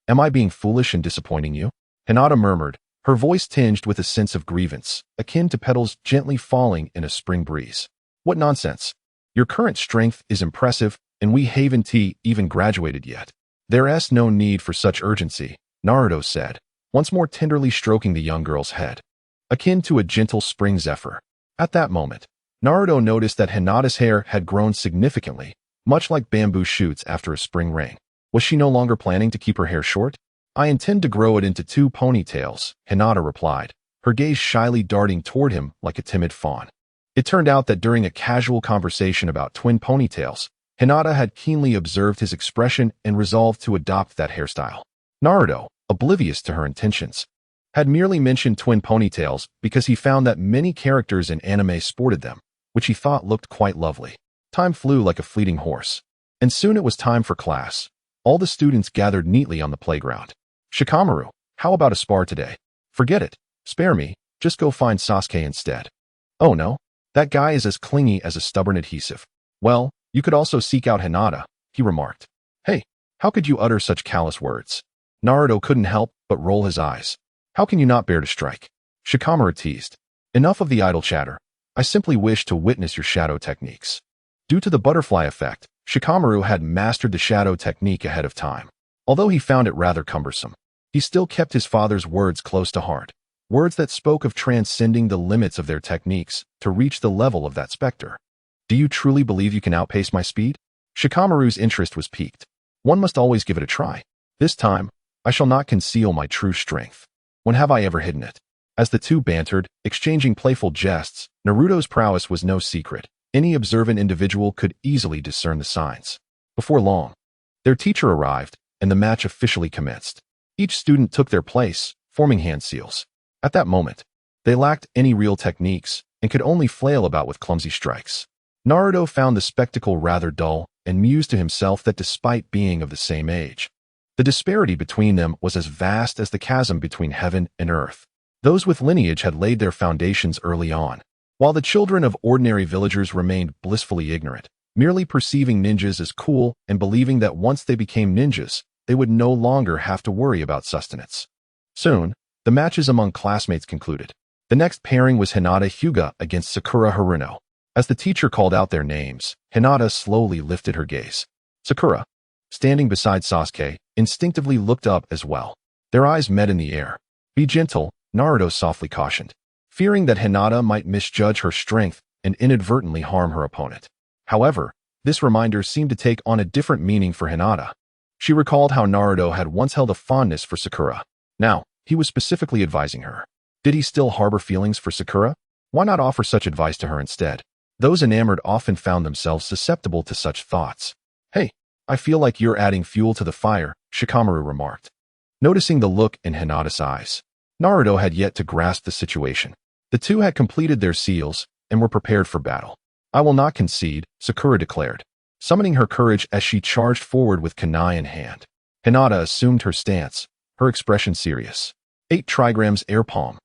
Am I being foolish and disappointing you? Hinata murmured, her voice tinged with a sense of grievance, akin to petals gently falling in a spring breeze. What nonsense. Your current strength is impressive, and we haven't even graduated yet. There's no need for such urgency, Naruto said, once more tenderly stroking the young girl's head, akin to a gentle spring zephyr. At that moment, Naruto noticed that Hinata's hair had grown significantly, much like bamboo shoots after a spring rain. Was she no longer planning to keep her hair short? I intend to grow it into 2 ponytails, Hinata replied, her gaze shyly darting toward him like a timid fawn. It turned out that during a casual conversation about twin ponytails, Hinata had keenly observed his expression and resolved to adopt that hairstyle. Naruto, oblivious to her intentions, had merely mentioned twin ponytails because he found that many characters in anime sported them, which he thought looked quite lovely. Time flew like a fleeting horse, and soon it was time for class. All the students gathered neatly on the playground. Shikamaru, how about a spar today? Forget it. Spare me. Just go find Sasuke instead. Oh no, that guy is as clingy as a stubborn adhesive. Well, you could also seek out Hinata, he remarked. Hey, how could you utter such callous words? Naruto couldn't help but roll his eyes. How can you not bear to strike? Shikamaru teased. Enough of the idle chatter. I simply wish to witness your shadow techniques. Due to the butterfly effect, Shikamaru had mastered the shadow technique ahead of time. Although he found it rather cumbersome, he still kept his father's words close to heart, words that spoke of transcending the limits of their techniques to reach the level of that specter. Do you truly believe you can outpace my speed? Shikamaru's interest was piqued. One must always give it a try. This time, I shall not conceal my true strength. When have I ever hidden it? As the two bantered, exchanging playful jests, Naruto's prowess was no secret. Any observant individual could easily discern the signs. Before long, their teacher arrived, and the match officially commenced. Each student took their place, forming hand seals. At that moment, they lacked any real techniques and could only flail about with clumsy strikes. Naruto found the spectacle rather dull and mused to himself that despite being of the same age, the disparity between them was as vast as the chasm between heaven and earth. Those with lineage had laid their foundations early on, while the children of ordinary villagers remained blissfully ignorant, merely perceiving ninjas as cool and believing that once they became ninjas, they would no longer have to worry about sustenance. Soon, the matches among classmates concluded. The next pairing was Hinata Hyuga against Sakura Haruno. As the teacher called out their names, Hinata slowly lifted her gaze. Sakura, standing beside Sasuke, instinctively looked up as well. Their eyes met in the air. Be gentle, Naruto softly cautioned, fearing that Hinata might misjudge her strength and inadvertently harm her opponent. However, this reminder seemed to take on a different meaning for Hinata. She recalled how Naruto had once held a fondness for Sakura. Now, he was specifically advising her. Did he still harbor feelings for Sakura? Why not offer such advice to her instead? Those enamored often found themselves susceptible to such thoughts. Hey, I feel like you're adding fuel to the fire, Shikamaru remarked. Noticing the look in Hinata's eyes, Naruto had yet to grasp the situation. The two had completed their seals and were prepared for battle. I will not concede, Sakura declared, summoning her courage as she charged forward with kunai in hand. Hinata assumed her stance, her expression serious. 8 trigrams air palm.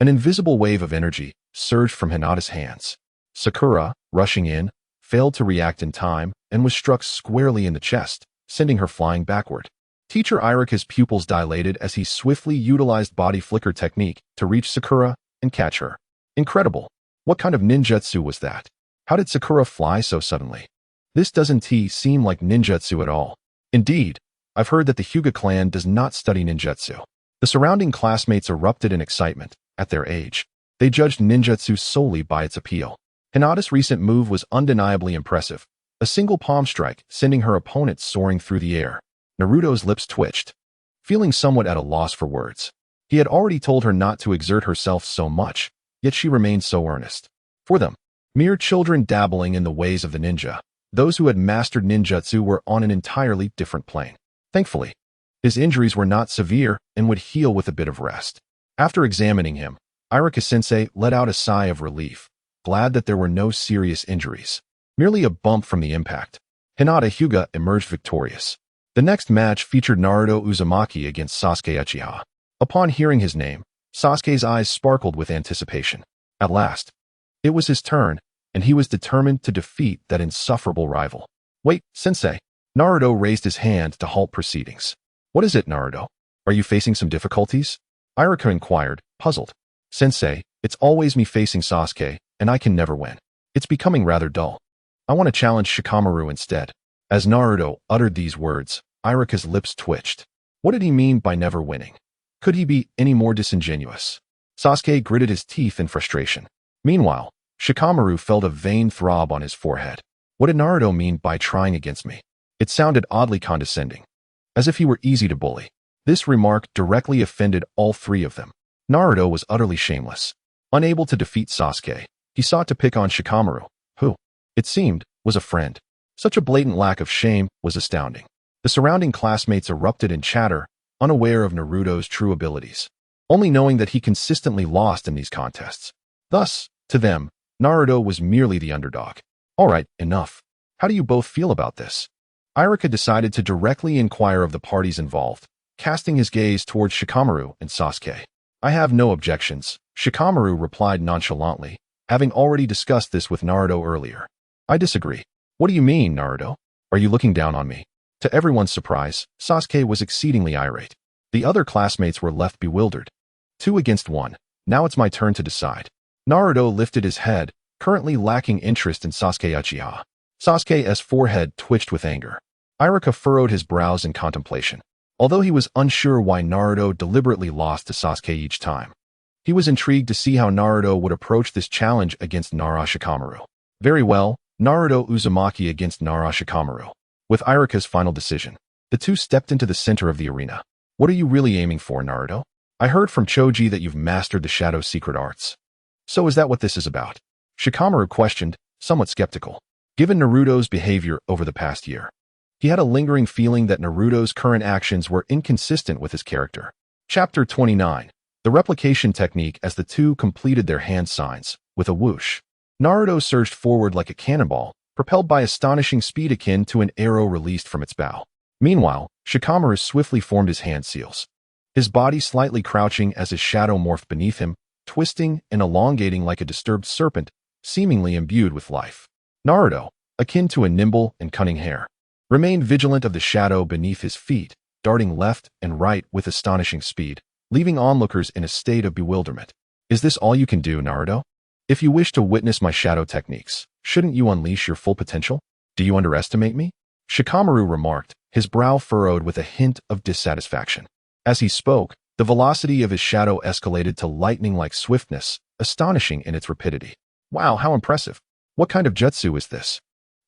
An invisible wave of energy surged from Hinata's hands. Sakura, rushing in, failed to react in time and was struck squarely in the chest, sending her flying backward. Teacher Irika's pupils dilated as he swiftly utilized body flicker technique to reach Sakura and catch her. Incredible. What kind of ninjutsu was that? How did Sakura fly so suddenly? This doesn't seem like ninjutsu at all. Indeed, I've heard that the Hyuga clan does not study ninjutsu. The surrounding classmates erupted in excitement. At their age, they judged ninjutsu solely by its appeal. Hinata's recent move was undeniably impressive. A single palm strike, sending her opponent soaring through the air. Naruto's lips twitched, feeling somewhat at a loss for words. He had already told her not to exert herself so much, yet she remained so earnest. For them, mere children dabbling in the ways of the ninja, those who had mastered ninjutsu were on an entirely different plane. Thankfully, his injuries were not severe and would heal with a bit of rest. After examining him, Irika-sensei let out a sigh of relief, glad that there were no serious injuries. Merely a bump from the impact. Hinata Hyuga emerged victorious. The next match featured Naruto Uzumaki against Sasuke Uchiha. Upon hearing his name, Sasuke's eyes sparkled with anticipation. At last, it was his turn, and he was determined to defeat that insufferable rival. Wait, sensei. Naruto raised his hand to halt proceedings. What is it, Naruto? Are you facing some difficulties? Irika inquired, puzzled. Sensei, it's always me facing Sasuke, and I can never win. It's becoming rather dull. I want to challenge Shikamaru instead. As Naruto uttered these words, Irika's lips twitched. What did he mean by never winning? Could he be any more disingenuous? Sasuke gritted his teeth in frustration. Meanwhile, Shikamaru felt a vain throb on his forehead. What did Naruto mean by trying against me? It sounded oddly condescending, as if he were easy to bully. This remark directly offended all three of them. Naruto was utterly shameless. Unable to defeat Sasuke, he sought to pick on Shikamaru, who, it seemed, was a friend. Such a blatant lack of shame was astounding. The surrounding classmates erupted in chatter, unaware of Naruto's true abilities, only knowing that he consistently lost in these contests. Thus, to them, Naruto was merely the underdog. All right, enough. How do you both feel about this? Irika decided to directly inquire of the parties involved, casting his gaze towards Shikamaru and Sasuke. I have no objections, Shikamaru replied nonchalantly, having already discussed this with Naruto earlier. I disagree. What do you mean, Naruto? Are you looking down on me? To everyone's surprise, Sasuke was exceedingly irate. The other classmates were left bewildered. 2 against 1. Now it's my turn to decide. Naruto lifted his head, currently lacking interest in Sasuke Uchiha. Sasuke's forehead twitched with anger. Irika furrowed his brows in contemplation. Although he was unsure why Naruto deliberately lost to Sasuke each time, he was intrigued to see how Naruto would approach this challenge against Nara Shikamaru. Very well, Naruto Uzumaki against Nara Shikamaru. With Irika's final decision, the two stepped into the center of the arena. What are you really aiming for, Naruto? I heard from Choji that you've mastered the shadow secret arts. So is that what this is about? Shikamaru questioned, somewhat skeptical. Given Naruto's behavior over the past year, he had a lingering feeling that Naruto's current actions were inconsistent with his character. Chapter 29. The replication technique. As the two completed their hand signs, with a whoosh, Naruto surged forward like a cannonball, propelled by astonishing speed akin to an arrow released from its bow. Meanwhile, Shikamaru swiftly formed his hand seals, his body slightly crouching as his shadow morphed beneath him, twisting and elongating like a disturbed serpent, seemingly imbued with life. Naruto, akin to a nimble and cunning hare, remained vigilant of the shadow beneath his feet, darting left and right with astonishing speed, leaving onlookers in a state of bewilderment. Is this all you can do, Naruto? If you wish to witness my shadow techniques, shouldn't you unleash your full potential? Do you underestimate me? Shikamaru remarked, his brow furrowed with a hint of dissatisfaction. As he spoke, the velocity of his shadow escalated to lightning-like swiftness, astonishing in its rapidity. Wow, how impressive. What kind of jutsu is this?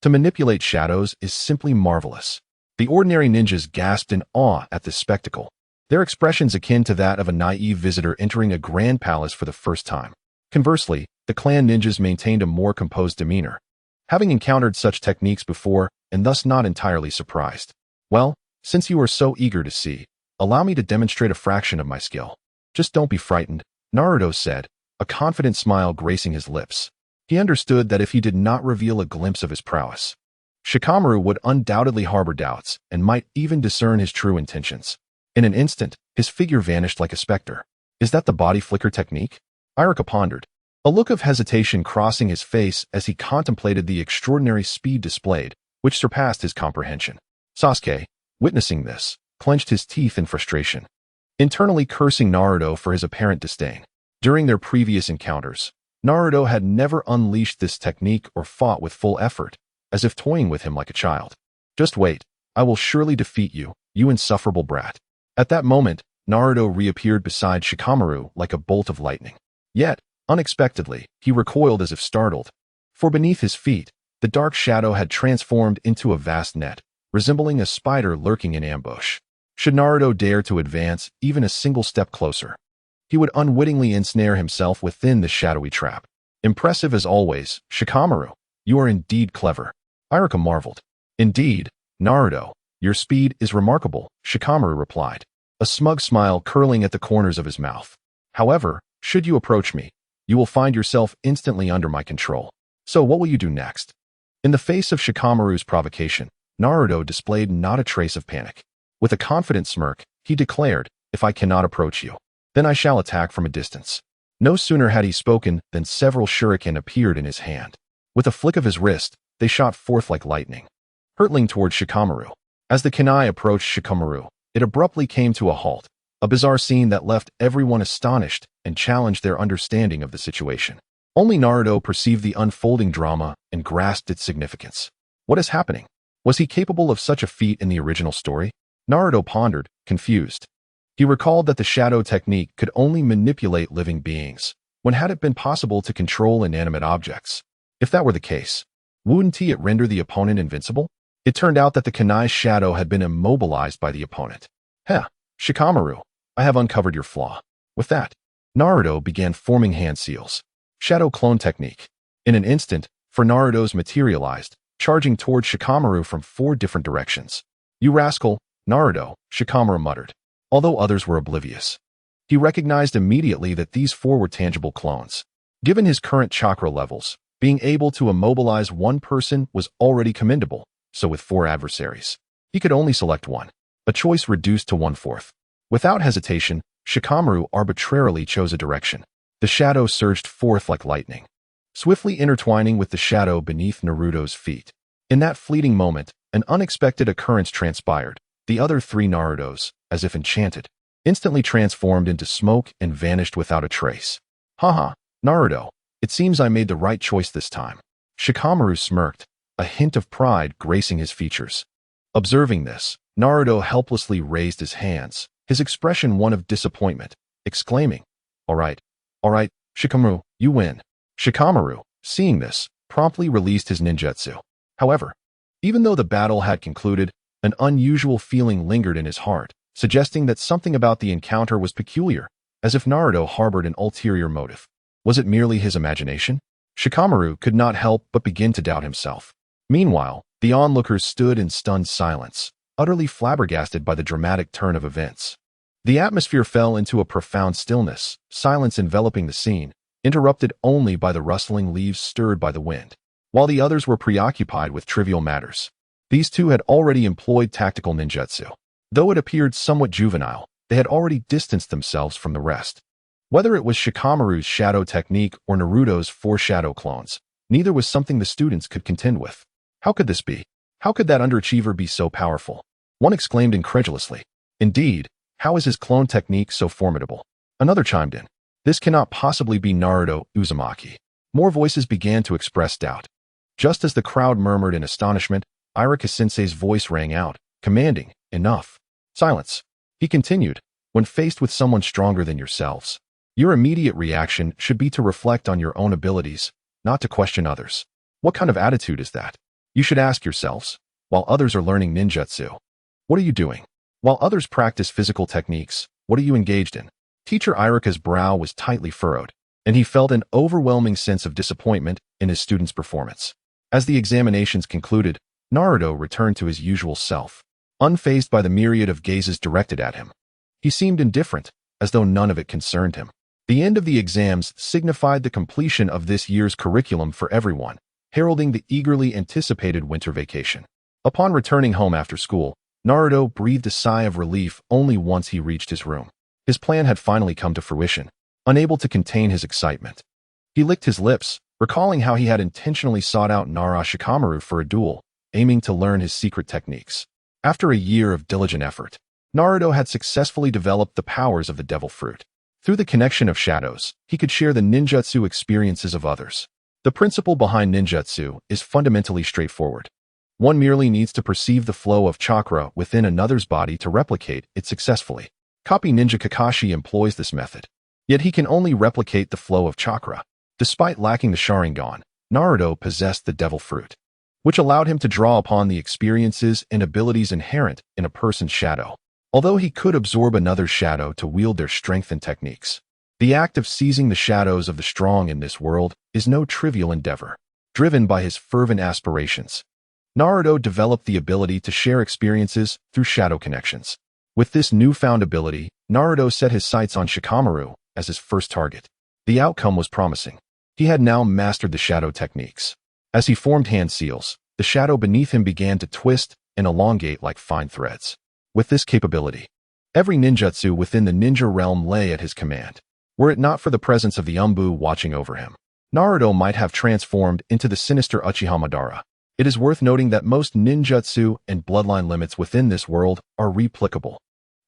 To manipulate shadows is simply marvelous. The ordinary ninjas gasped in awe at this spectacle, their expressions akin to that of a naive visitor entering a grand palace for the first time. Conversely, the clan ninjas maintained a more composed demeanor, having encountered such techniques before and thus not entirely surprised. Well, since you are so eager to see, allow me to demonstrate a fraction of my skill. Just don't be frightened, Naruto said, a confident smile gracing his lips. He understood that if he did not reveal a glimpse of his prowess, Shikamaru would undoubtedly harbor doubts and might even discern his true intentions. In an instant, his figure vanished like a specter. Is that the body flicker technique? Irika pondered, a look of hesitation crossing his face as he contemplated the extraordinary speed displayed, which surpassed his comprehension. Sasuke, witnessing this, clenched his teeth in frustration, internally cursing Naruto for his apparent disdain. During their previous encounters, Naruto had never unleashed this technique or fought with full effort, as if toying with him like a child. Just wait, I will surely defeat you, you insufferable brat. At that moment, Naruto reappeared beside Shikamaru like a bolt of lightning. Yet, unexpectedly, he recoiled as if startled, for beneath his feet, the dark shadow had transformed into a vast net, resembling a spider lurking in ambush. Should Naruto dare to advance even a single step closer, he would unwittingly ensnare himself within the shadowy trap. Impressive as always, Shikamaru, you are indeed clever. Iruka marveled. Indeed, Naruto, your speed is remarkable, Shikamaru replied, a smug smile curling at the corners of his mouth. However, should you approach me, you will find yourself instantly under my control. So what will you do next? In the face of Shikamaru's provocation, Naruto displayed not a trace of panic. With a confident smirk, he declared, if I cannot approach you, then I shall attack from a distance. No sooner had he spoken than several shuriken appeared in his hand. With a flick of his wrist, they shot forth like lightning, hurtling towards Shikamaru. As the kunai approached Shikamaru, it abruptly came to a halt, a bizarre scene that left everyone astonished and challenged their understanding of the situation. Only Naruto perceived the unfolding drama and grasped its significance. What is happening? Was he capable of such a feat in the original story? Naruto pondered, confused. He recalled that the shadow technique could only manipulate living beings. When had it been possible to control inanimate objects? If that were the case, wouldn't it render the opponent invincible? It turned out that the kunai's shadow had been immobilized by the opponent. Heh, Shikamaru, I have uncovered your flaw. With that, Naruto began forming hand seals. Shadow clone technique. In an instant, four Narutos materialized, charging toward Shikamaru from 4 different directions. You rascal, Naruto, Shikamaru muttered. Although others were oblivious, he recognized immediately that these 4 were tangible clones. Given his current chakra levels, being able to immobilize one person was already commendable, so with 4 adversaries, he could only select one, a choice reduced to 1/4. Without hesitation, Shikamaru arbitrarily chose a direction. The shadow surged forth like lightning, swiftly intertwining with the shadow beneath Naruto's feet. In that fleeting moment, an unexpected occurrence transpired. The other 3 Narutos, as if enchanted, instantly transformed into smoke and vanished without a trace. Haha, Naruto, it seems I made the right choice this time. Shikamaru smirked, a hint of pride gracing his features. Observing this, Naruto helplessly raised his hands, his expression one of disappointment, exclaiming, All right, Shikamaru, you win. Shikamaru, seeing this, promptly released his ninjutsu. However, even though the battle had concluded, an unusual feeling lingered in his heart, suggesting that something about the encounter was peculiar, as if Naruto harbored an ulterior motive. Was it merely his imagination? Shikamaru could not help but begin to doubt himself. Meanwhile, the onlookers stood in stunned silence, utterly flabbergasted by the dramatic turn of events. The atmosphere fell into a profound stillness, silence enveloping the scene, interrupted only by the rustling leaves stirred by the wind. While the others were preoccupied with trivial matters, these 2 had already employed tactical ninjutsu. Though it appeared somewhat juvenile, they had already distanced themselves from the rest. Whether it was Shikamaru's shadow technique or Naruto's 4 shadow clones, neither was something the students could contend with. How could this be? How could that underachiever be so powerful? One exclaimed incredulously. Indeed, how is his clone technique so formidable? Another chimed in. This cannot possibly be Naruto Uzumaki. More voices began to express doubt. Just as the crowd murmured in astonishment, Iruka-sensei's voice rang out, commanding, enough. Silence. He continued, when faced with someone stronger than yourselves, your immediate reaction should be to reflect on your own abilities, not to question others. What kind of attitude is that? You should ask yourselves, while others are learning ninjutsu, what are you doing? While others practice physical techniques, what are you engaged in? Teacher Iruka's brow was tightly furrowed, and he felt an overwhelming sense of disappointment in his students' performance. As the examinations concluded, Naruto returned to his usual self, unfazed by the myriad of gazes directed at him. He seemed indifferent, as though none of it concerned him. The end of the exams signified the completion of this year's curriculum for everyone, heralding the eagerly anticipated winter vacation. Upon returning home after school, Naruto breathed a sigh of relief only once he reached his room. His plan had finally come to fruition. Unable to contain his excitement, he licked his lips, recalling how he had intentionally sought out Nara Shikamaru for a duel, aiming to learn his secret techniques. After a year of diligent effort, Naruto had successfully developed the powers of the devil fruit. Through the connection of shadows, he could share the ninjutsu experiences of others. The principle behind ninjutsu is fundamentally straightforward. One merely needs to perceive the flow of chakra within another's body to replicate it successfully. Copy Ninja Kakashi employs this method. Yet he can only replicate the flow of chakra. Despite lacking the Sharingan, Naruto possessed the devil fruit, which allowed him to draw upon the experiences and abilities inherent in a person's shadow. Although he could absorb another's shadow to wield their strength and techniques, the act of seizing the shadows of the strong in this world is no trivial endeavor. Driven by his fervent aspirations, Naruto developed the ability to share experiences through shadow connections. With this newfound ability, Naruto set his sights on Shikamaru as his first target. The outcome was promising. He had now mastered the shadow techniques. As he formed hand seals, the shadow beneath him began to twist and elongate like fine threads. With this capability, every ninjutsu within the ninja realm lay at his command. Were it not for the presence of the Umbu watching over him, Naruto might have transformed into the sinister Uchiha Madara. It is worth noting that most ninjutsu and bloodline limits within this world are replicable.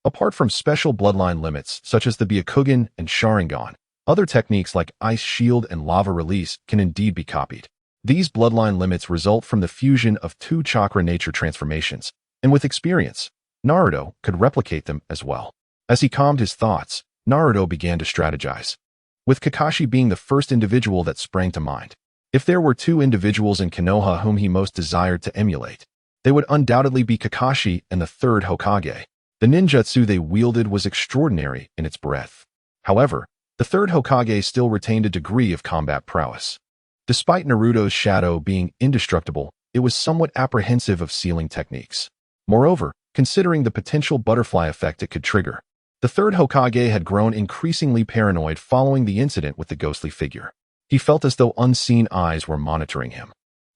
Apart from special bloodline limits such as the Byakugan and Sharingan, other techniques like Ice Shield and Lava Release can indeed be copied. These bloodline limits result from the fusion of two chakra nature transformations, and with experience, Naruto could replicate them as well. As he calmed his thoughts, Naruto began to strategize, with Kakashi being the first individual that sprang to mind. If there were two individuals in Konoha whom he most desired to emulate, they would undoubtedly be Kakashi and the third Hokage. The ninjutsu they wielded was extraordinary in its breadth. However, the third Hokage still retained a degree of combat prowess. Despite Naruto's shadow being indestructible, it was somewhat apprehensive of sealing techniques. Moreover, considering the potential butterfly effect it could trigger, the third Hokage had grown increasingly paranoid following the incident with the ghostly figure. He felt as though unseen eyes were monitoring him,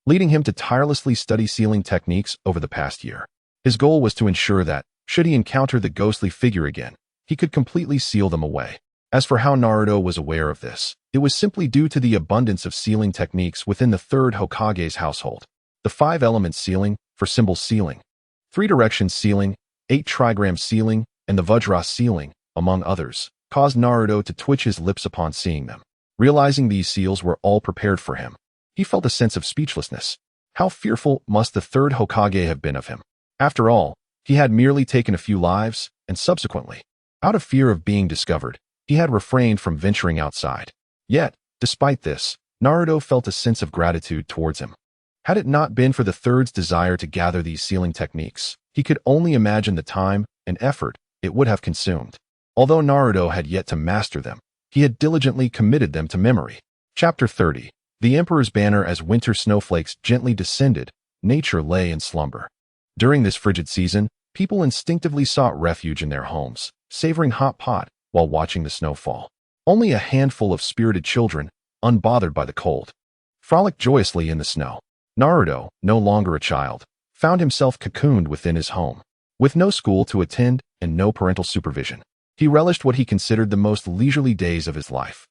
leading him to tirelessly study sealing techniques over the past year. His goal was to ensure that, should he encounter the ghostly figure again, he could completely seal them away. As for how Naruto was aware of this, it was simply due to the abundance of sealing techniques within the third Hokage's household. The 5-element sealing, for symbol sealing, 3-direction sealing, 8-trigram sealing, and the Vajra sealing, among others, caused Naruto to twitch his lips upon seeing them. Realizing these seals were all prepared for him, he felt a sense of speechlessness. How fearful must the third Hokage have been of him? After all, he had merely taken a few lives, and subsequently, out of fear of being discovered, he had refrained from venturing outside. Yet, despite this, Naruto felt a sense of gratitude towards him. Had it not been for the third's desire to gather these sealing techniques, he could only imagine the time and effort it would have consumed. Although Naruto had yet to master them, he had diligently committed them to memory. Chapter 30. The Emperor's Banner. As winter snowflakes gently descended, nature lay in slumber. During this frigid season, people instinctively sought refuge in their homes, savoring hot pot while watching the snowfall. Only a handful of spirited children, unbothered by the cold, frolicked joyously in the snow. Naruto, no longer a child, found himself cocooned within his home. With no school to attend and no parental supervision, he relished what he considered the most leisurely days of his life.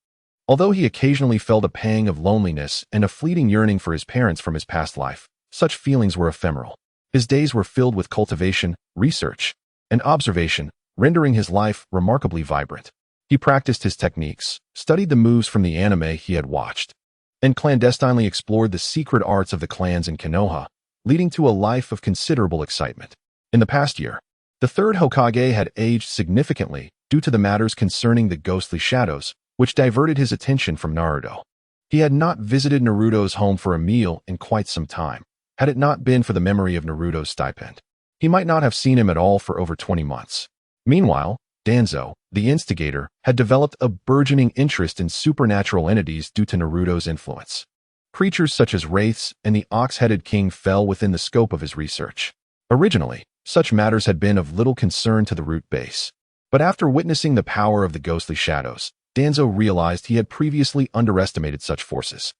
Although he occasionally felt a pang of loneliness and a fleeting yearning for his parents from his past life, such feelings were ephemeral. His days were filled with cultivation, research, and observation, rendering his life remarkably vibrant. He practiced his techniques, studied the moves from the anime he had watched, and clandestinely explored the secret arts of the clans in Konoha, leading to a life of considerable excitement. In the past year, the third Hokage had aged significantly due to the matters concerning the ghostly shadows, which diverted his attention from Naruto. He had not visited Naruto's home for a meal in quite some time. Had it not been for the memory of Naruto's stipend, he might not have seen him at all for over 20 months. Meanwhile, Danzo, the instigator, had developed a burgeoning interest in supernatural entities due to Naruto's influence. Creatures such as wraiths and the ox-headed king fell within the scope of his research. Originally, such matters had been of little concern to the root base. But after witnessing the power of the ghostly shadows, Danzo realized he had previously underestimated such forces.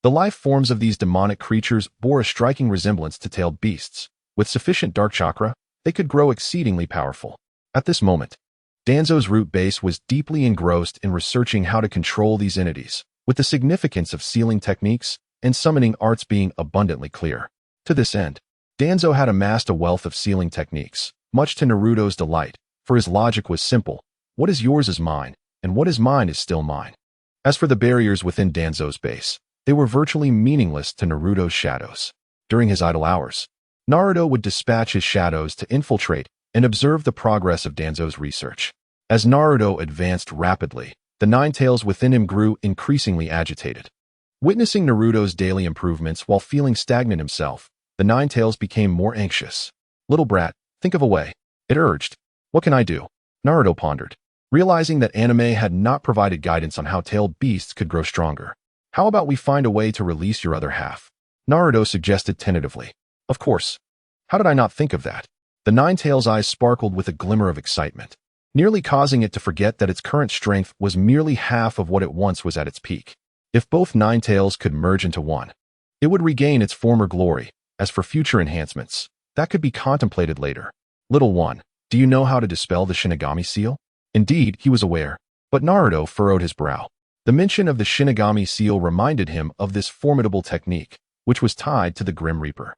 The life forms of these demonic creatures bore a striking resemblance to tailed beasts. With sufficient dark chakra, they could grow exceedingly powerful. At this moment, Danzo's root base was deeply engrossed in researching how to control these entities, with the significance of sealing techniques and summoning arts being abundantly clear. To this end, Danzo had amassed a wealth of sealing techniques, much to Naruto's delight, for his logic was simple. What is yours is mine, and what is mine is still mine. As for the barriers within Danzo's base, they were virtually meaningless to Naruto's shadows. During his idle hours, Naruto would dispatch his shadows to infiltrate and observe the progress of Danzo's research. As Naruto advanced rapidly, the nine tails within him grew increasingly agitated. Witnessing Naruto's daily improvements while feeling stagnant himself, the nine tails became more anxious. Little brat, think of a way, it urged. What can I do? Naruto pondered, realizing that anime had not provided guidance on how tailed beasts could grow stronger. How about we find a way to release your other half? Naruto suggested tentatively. Of course. How did I not think of that? The nine tails' eyes sparkled with a glimmer of excitement, nearly causing it to forget that its current strength was merely half of what it once was at its peak. If both nine tails could merge into one, it would regain its former glory. As for future enhancements, that could be contemplated later. Little one, do you know how to dispel the Shinigami seal? Indeed, he was aware, but Naruto furrowed his brow. The mention of the Shinigami seal reminded him of this formidable technique, which was tied to the Grim Reaper.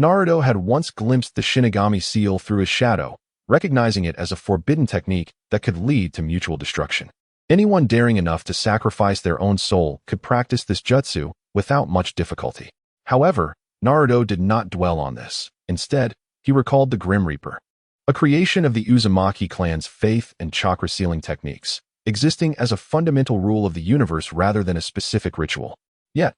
Naruto had once glimpsed the Shinigami seal through his shadow, recognizing it as a forbidden technique that could lead to mutual destruction. Anyone daring enough to sacrifice their own soul could practice this jutsu without much difficulty. However, Naruto did not dwell on this. Instead, he recalled the Grim Reaper, a creation of the Uzumaki clan's faith and chakra sealing techniques, existing as a fundamental rule of the universe rather than a specific ritual. Yet,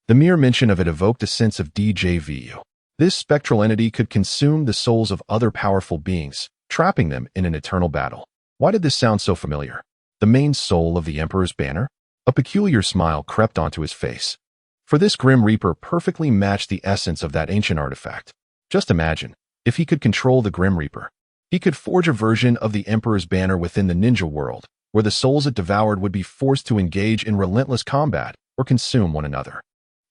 the mere mention of it evoked a sense of déjà vu. This spectral entity could consume the souls of other powerful beings, trapping them in an eternal battle. Why did this sound so familiar? The main soul of the Emperor's Banner? A peculiar smile crept onto his face. For this Grim Reaper perfectly matched the essence of that ancient artifact. Just imagine, if he could control the Grim Reaper, he could forge a version of the Emperor's Banner within the ninja world, where the souls it devoured would be forced to engage in relentless combat or consume one another.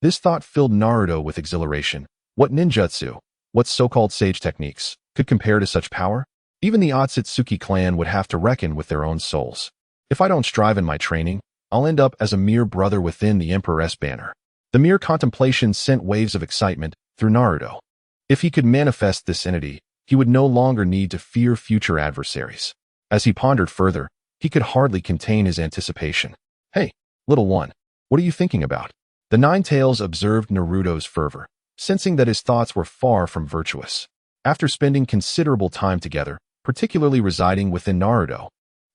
This thought filled Naruto with exhilaration. What ninjutsu, what so-called sage techniques, could compare to such power? Even the Akatsuki clan would have to reckon with their own souls. If I don't strive in my training, I'll end up as a mere brother within the Emperor's Banner. The mere contemplation sent waves of excitement through Naruto. If he could manifest this entity, he would no longer need to fear future adversaries. As he pondered further, he could hardly contain his anticipation. Hey, little one, what are you thinking about? The nine tails observed Naruto's fervor, sensing that his thoughts were far from virtuous. After spending considerable time together, particularly residing within Naruto,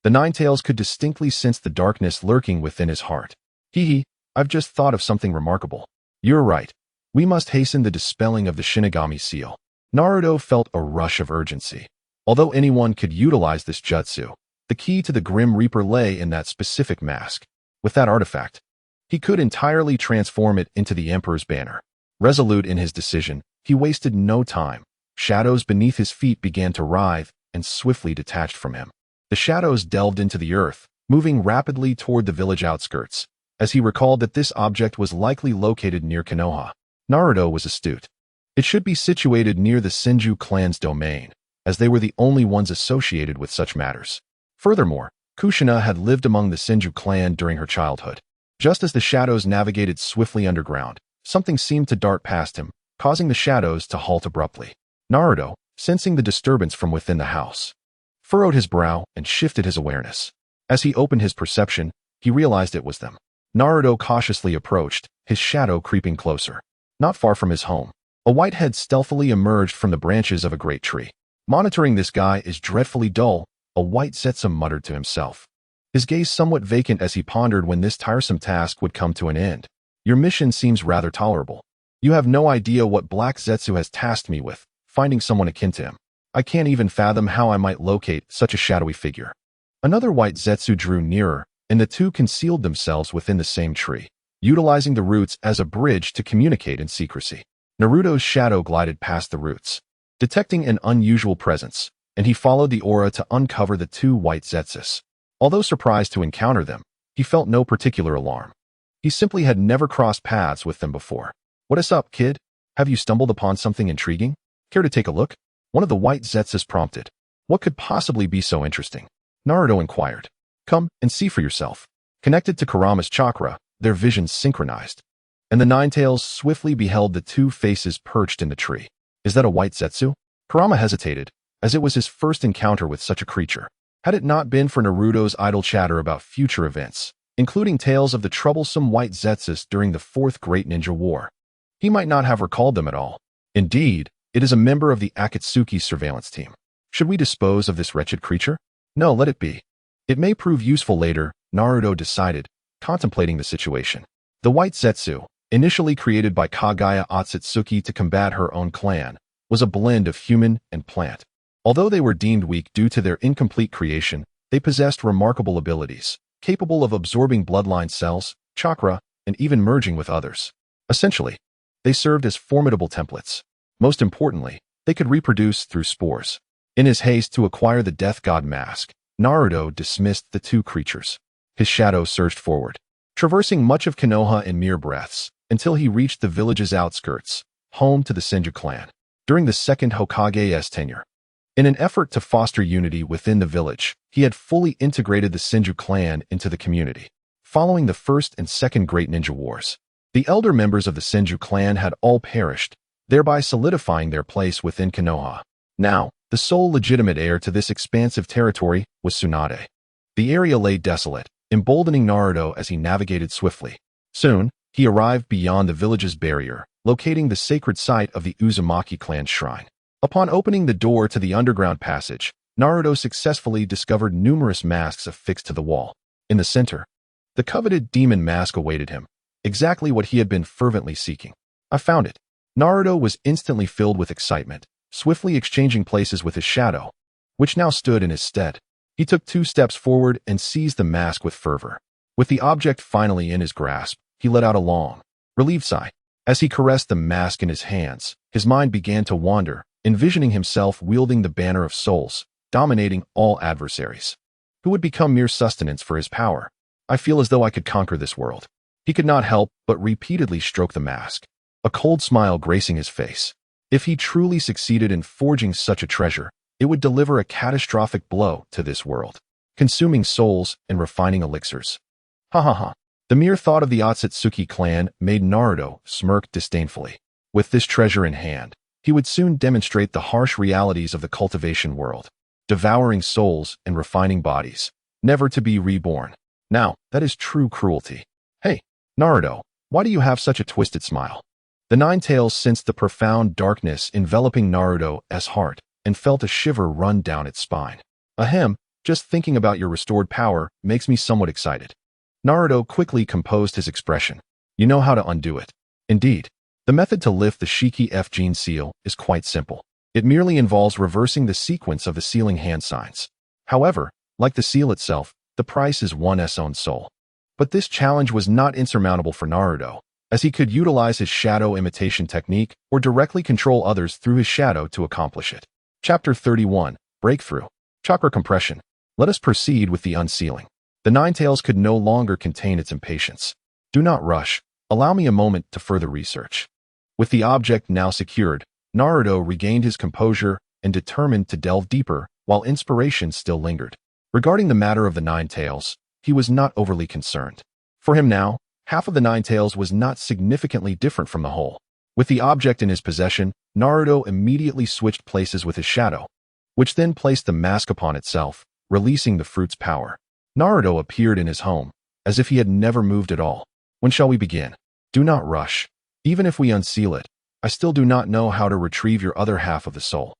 the nine tails could distinctly sense the darkness lurking within his heart. Hee, I've just thought of something remarkable. You're right. We must hasten the dispelling of the Shinigami seal. Naruto felt a rush of urgency. Although anyone could utilize this jutsu, the key to the Grim Reaper lay in that specific mask. With that artifact, he could entirely transform it into the Emperor's Banner. Resolute in his decision, he wasted no time. Shadows beneath his feet began to writhe and swiftly detached from him. The shadows delved into the earth, moving rapidly toward the village outskirts. As he recalled that this object was likely located near Konoha, Naruto was astute. It should be situated near the Senju clan's domain, as they were the only ones associated with such matters. Furthermore, Kushina had lived among the Senju clan during her childhood. Just as the shadows navigated swiftly underground, something seemed to dart past him, causing the shadows to halt abruptly. Naruto, sensing the disturbance from within the house, furrowed his brow and shifted his awareness. As he opened his perception, he realized it was them. Naruto cautiously approached, his shadow creeping closer. Not far from his home, a white head stealthily emerged from the branches of a great tree. Monitoring this guy is dreadfully dull, a white Zetsu muttered to himself. His gaze somewhat vacant as he pondered when this tiresome task would come to an end. Your mission seems rather tolerable. You have no idea what Black Zetsu has tasked me with, finding someone akin to him. I can't even fathom how I might locate such a shadowy figure. Another white Zetsu drew nearer, and the two concealed themselves within the same tree, utilizing the roots as a bridge to communicate in secrecy. Naruto's shadow glided past the roots, detecting an unusual presence, and he followed the aura to uncover the two white Zetsus. Although surprised to encounter them, he felt no particular alarm. He simply had never crossed paths with them before. What is up, kid? Have you stumbled upon something intriguing? Care to take a look? One of the white Zetsus prompted. What could possibly be so interesting? Naruto inquired. Come and see for yourself. Connected to Kurama's chakra, their visions synchronized, and the nine tails swiftly beheld the two faces perched in the tree. Is that a white Zetsu? Kurama hesitated, as it was his first encounter with such a creature. Had it not been for Naruto's idle chatter about future events, including tales of the troublesome white Zetsus during the Fourth Great Ninja War, he might not have recalled them at all. Indeed, it is a member of the Akatsuki surveillance team. Should we dispose of this wretched creature? No, let it be. It may prove useful later, Naruto decided, contemplating the situation. The white Zetsu, initially created by Kagaya Akatsuki to combat her own clan, was a blend of human and plant. Although they were deemed weak due to their incomplete creation, they possessed remarkable abilities, capable of absorbing bloodline cells, chakra, and even merging with others. Essentially, they served as formidable templates. Most importantly, they could reproduce through spores. In his haste to acquire the Death God mask, Naruto dismissed the two creatures. His shadow surged forward, traversing much of Konoha in mere breaths, until he reached the village's outskirts, home to the Senju clan. During the second Hokage's tenure, in an effort to foster unity within the village, he had fully integrated the Senju clan into the community. Following the First and Second Great Ninja Wars, the elder members of the Senju clan had all perished, thereby solidifying their place within Konoha. Now, the sole legitimate heir to this expansive territory was Tsunade. The area lay desolate, emboldening Naruto as he navigated swiftly. Soon, he arrived beyond the village's barrier, locating the sacred site of the Uzumaki clan's shrine. Upon opening the door to the underground passage, Naruto successfully discovered numerous masks affixed to the wall. In the center, the coveted demon mask awaited him, exactly what he had been fervently seeking. I found it. Naruto was instantly filled with excitement, swiftly exchanging places with his shadow, which now stood in his stead. He took 2 steps forward and seized the mask with fervor. With the object finally in his grasp, he let out a long, relieved sigh. As he caressed the mask in his hands, his mind began to wander, envisioning himself wielding the Banner of Souls, dominating all adversaries, who would become mere sustenance for his power. I feel as though I could conquer this world. He could not help but repeatedly stroke the mask, a cold smile gracing his face. If he truly succeeded in forging such a treasure, it would deliver a catastrophic blow to this world, consuming souls and refining elixirs. Ha ha ha. The mere thought of the Akatsuki clan made Naruto smirk disdainfully. With this treasure in hand, he would soon demonstrate the harsh realities of the cultivation world, devouring souls and refining bodies, never to be reborn. Now, that is true cruelty. Hey, Naruto, why do you have such a twisted smile? The Nine Tails sensed the profound darkness enveloping Naruto's heart and felt a shiver run down its spine. Ahem, just thinking about your restored power makes me somewhat excited. Naruto quickly composed his expression. You know how to undo it. Indeed, the method to lift the Shiki F gene seal is quite simple. It merely involves reversing the sequence of the sealing hand signs. However, like the seal itself, the price is one's own soul. But this challenge was not insurmountable for Naruto, as he could utilize his shadow imitation technique or directly control others through his shadow to accomplish it. Chapter 31, Breakthrough. Chakra Compression. Let us proceed with the unsealing. The Nine Tails could no longer contain its impatience. Do not rush. Allow me a moment to further research. With the object now secured, Naruto regained his composure and determined to delve deeper while inspiration still lingered. Regarding the matter of the Nine Tails, he was not overly concerned. For him now, half of the Nine Tails was not significantly different from the whole. With the object in his possession, Naruto immediately switched places with his shadow, which then placed the mask upon itself, releasing the fruit's power. Naruto appeared in his home, as if he had never moved at all. When shall we begin? Do not rush. Even if we unseal it, I still do not know how to retrieve your other half of the soul.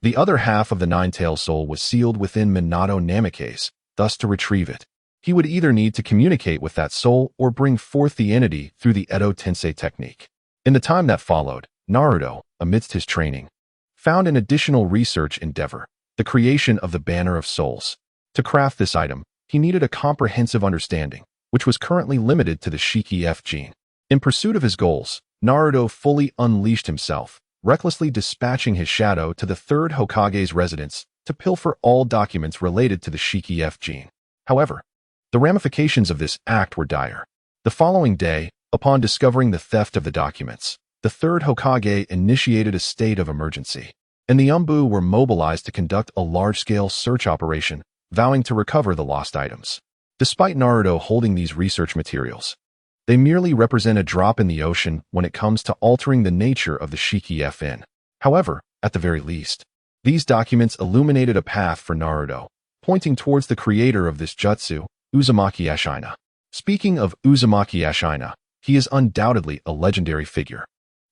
The other half of the Nine-Tailed soul was sealed within Minato Namikaze, thus to retrieve it, he would either need to communicate with that soul or bring forth the entity through the Edo Tensei technique. In the time that followed, Naruto, amidst his training, found an additional research endeavor, the creation of the Banner of Souls. To craft this item, he needed a comprehensive understanding, which was currently limited to the Shiki F gene. In pursuit of his goals, Naruto fully unleashed himself, recklessly dispatching his shadow to the third Hokage's residence to pilfer all documents related to the Shiki F gene. However, the ramifications of this act were dire. The following day, upon discovering the theft of the documents, the third Hokage initiated a state of emergency, and the Umbu were mobilized to conduct a large-scale search operation, vowing to recover the lost items. Despite Naruto holding these research materials, they merely represent a drop in the ocean when it comes to altering the nature of the Shiki FN. However, at the very least, these documents illuminated a path for Naruto, pointing towards the creator of this jutsu, Uzumaki Ashina. Speaking of Uzumaki Ashina, he is undoubtedly a legendary figure.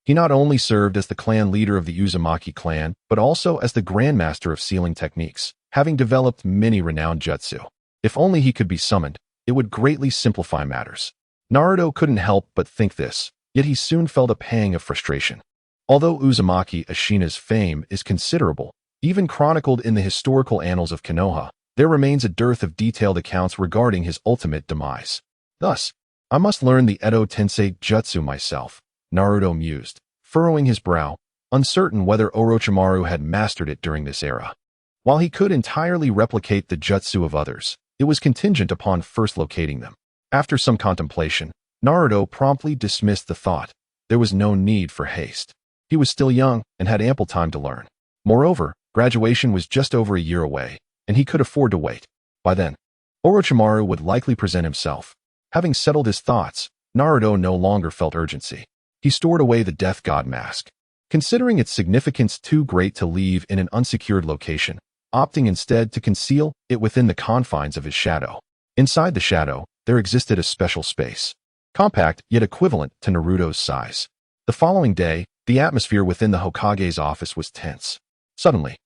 He not only served as the clan leader of the Uzumaki clan, but also as the grandmaster of sealing techniques, having developed many renowned jutsu. If only he could be summoned, it would greatly simplify matters. Naruto couldn't help but think this, yet he soon felt a pang of frustration. Although Uzumaki Ashina's fame is considerable, even chronicled in the historical annals of Konoha, there remains a dearth of detailed accounts regarding his ultimate demise. Thus, I must learn the Edo Tensei Jutsu myself, Naruto mused, furrowing his brow, uncertain whether Orochimaru had mastered it during this era. While he could entirely replicate the jutsu of others, it was contingent upon first locating them. After some contemplation, Naruto promptly dismissed the thought. There was no need for haste. He was still young and had ample time to learn. Moreover, graduation was just over a year away, and he could afford to wait. By then, Orochimaru would likely present himself. Having settled his thoughts, Naruto no longer felt urgency. He stored away the Death God mask, considering its significance too great to leave in an unsecured location, opting instead to conceal it within the confines of his shadow. Inside the shadow, there existed a special space, compact yet equivalent to Naruto's size. The following day, the atmosphere within the Hokage's office was tense. Suddenly,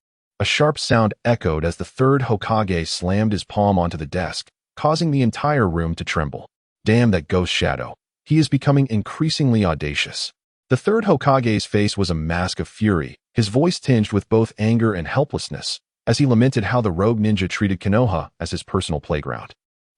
a sharp sound echoed as the third Hokage slammed his palm onto the desk, causing the entire room to tremble. Damn that ghost shadow. He is becoming increasingly audacious. The third Hokage's face was a mask of fury, his voice tinged with both anger and helplessness, as he lamented how the rogue ninja treated Konoha as his personal playground,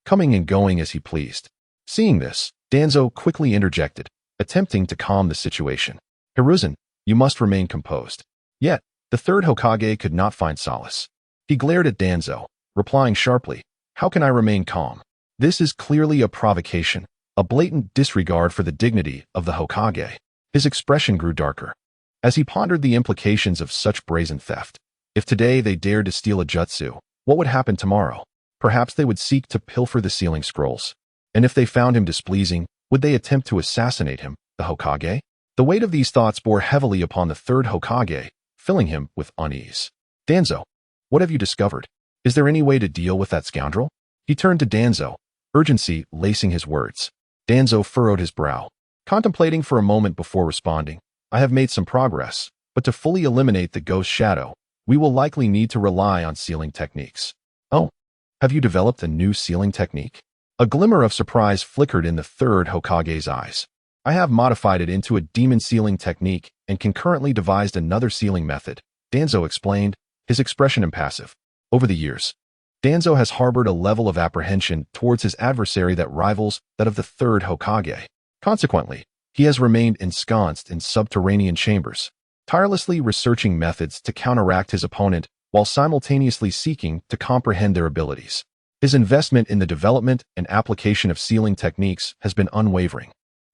coming and going as he pleased. Seeing this, Danzo quickly interjected, attempting to calm the situation. Hiruzen, you must remain composed. Yet, the third Hokage could not find solace. He glared at Danzo, replying sharply, how can I remain calm? This is clearly a provocation, a blatant disregard for the dignity of the Hokage. His expression grew darker, as he pondered the implications of such brazen theft. If today they dared to steal a jutsu, what would happen tomorrow? Perhaps they would seek to pilfer the sealing scrolls. And if they found him displeasing, would they attempt to assassinate him, the Hokage? The weight of these thoughts bore heavily upon the third Hokage, filling him with unease. Danzo, what have you discovered? Is there any way to deal with that scoundrel? He turned to Danzo, urgency lacing his words. Danzo furrowed his brow, contemplating for a moment before responding. I have made some progress, but to fully eliminate the ghost shadow, we will likely need to rely on sealing techniques. Oh, have you developed a new sealing technique? A glimmer of surprise flickered in the third Hokage's eyes. I have modified it into a demon sealing technique and concurrently devised another sealing method, Danzo explained, his expression impassive. Over the years, Danzo has harbored a level of apprehension towards his adversary that rivals that of the third Hokage. Consequently, he has remained ensconced in subterranean chambers, tirelessly researching methods to counteract his opponent while simultaneously seeking to comprehend their abilities. His investment in the development and application of sealing techniques has been unwavering,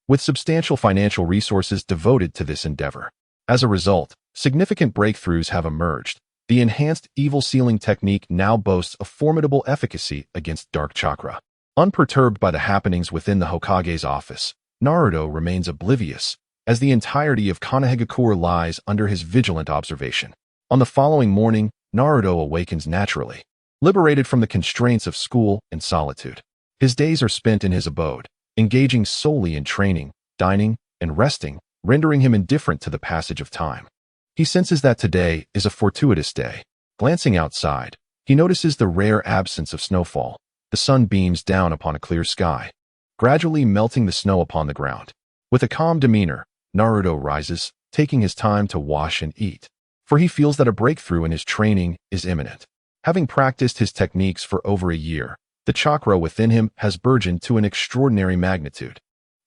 with substantial financial resources devoted to this endeavor. As a result, significant breakthroughs have emerged. The enhanced evil sealing technique now boasts a formidable efficacy against dark chakra. Unperturbed by the happenings within the Hokage's office, Naruto remains oblivious, as the entirety of Konohagakure lies under his vigilant observation. On the following morning, Naruto awakens naturally, liberated from the constraints of school and solitude. His days are spent in his abode, engaging solely in training, dining, and resting, rendering him indifferent to the passage of time. He senses that today is a fortuitous day. Glancing outside, he notices the rare absence of snowfall. The sun beams down upon a clear sky, gradually melting the snow upon the ground. With a calm demeanor, Naruto rises, taking his time to wash and eat, for he feels that a breakthrough in his training is imminent. Having practiced his techniques for over a year, the chakra within him has burgeoned to an extraordinary magnitude,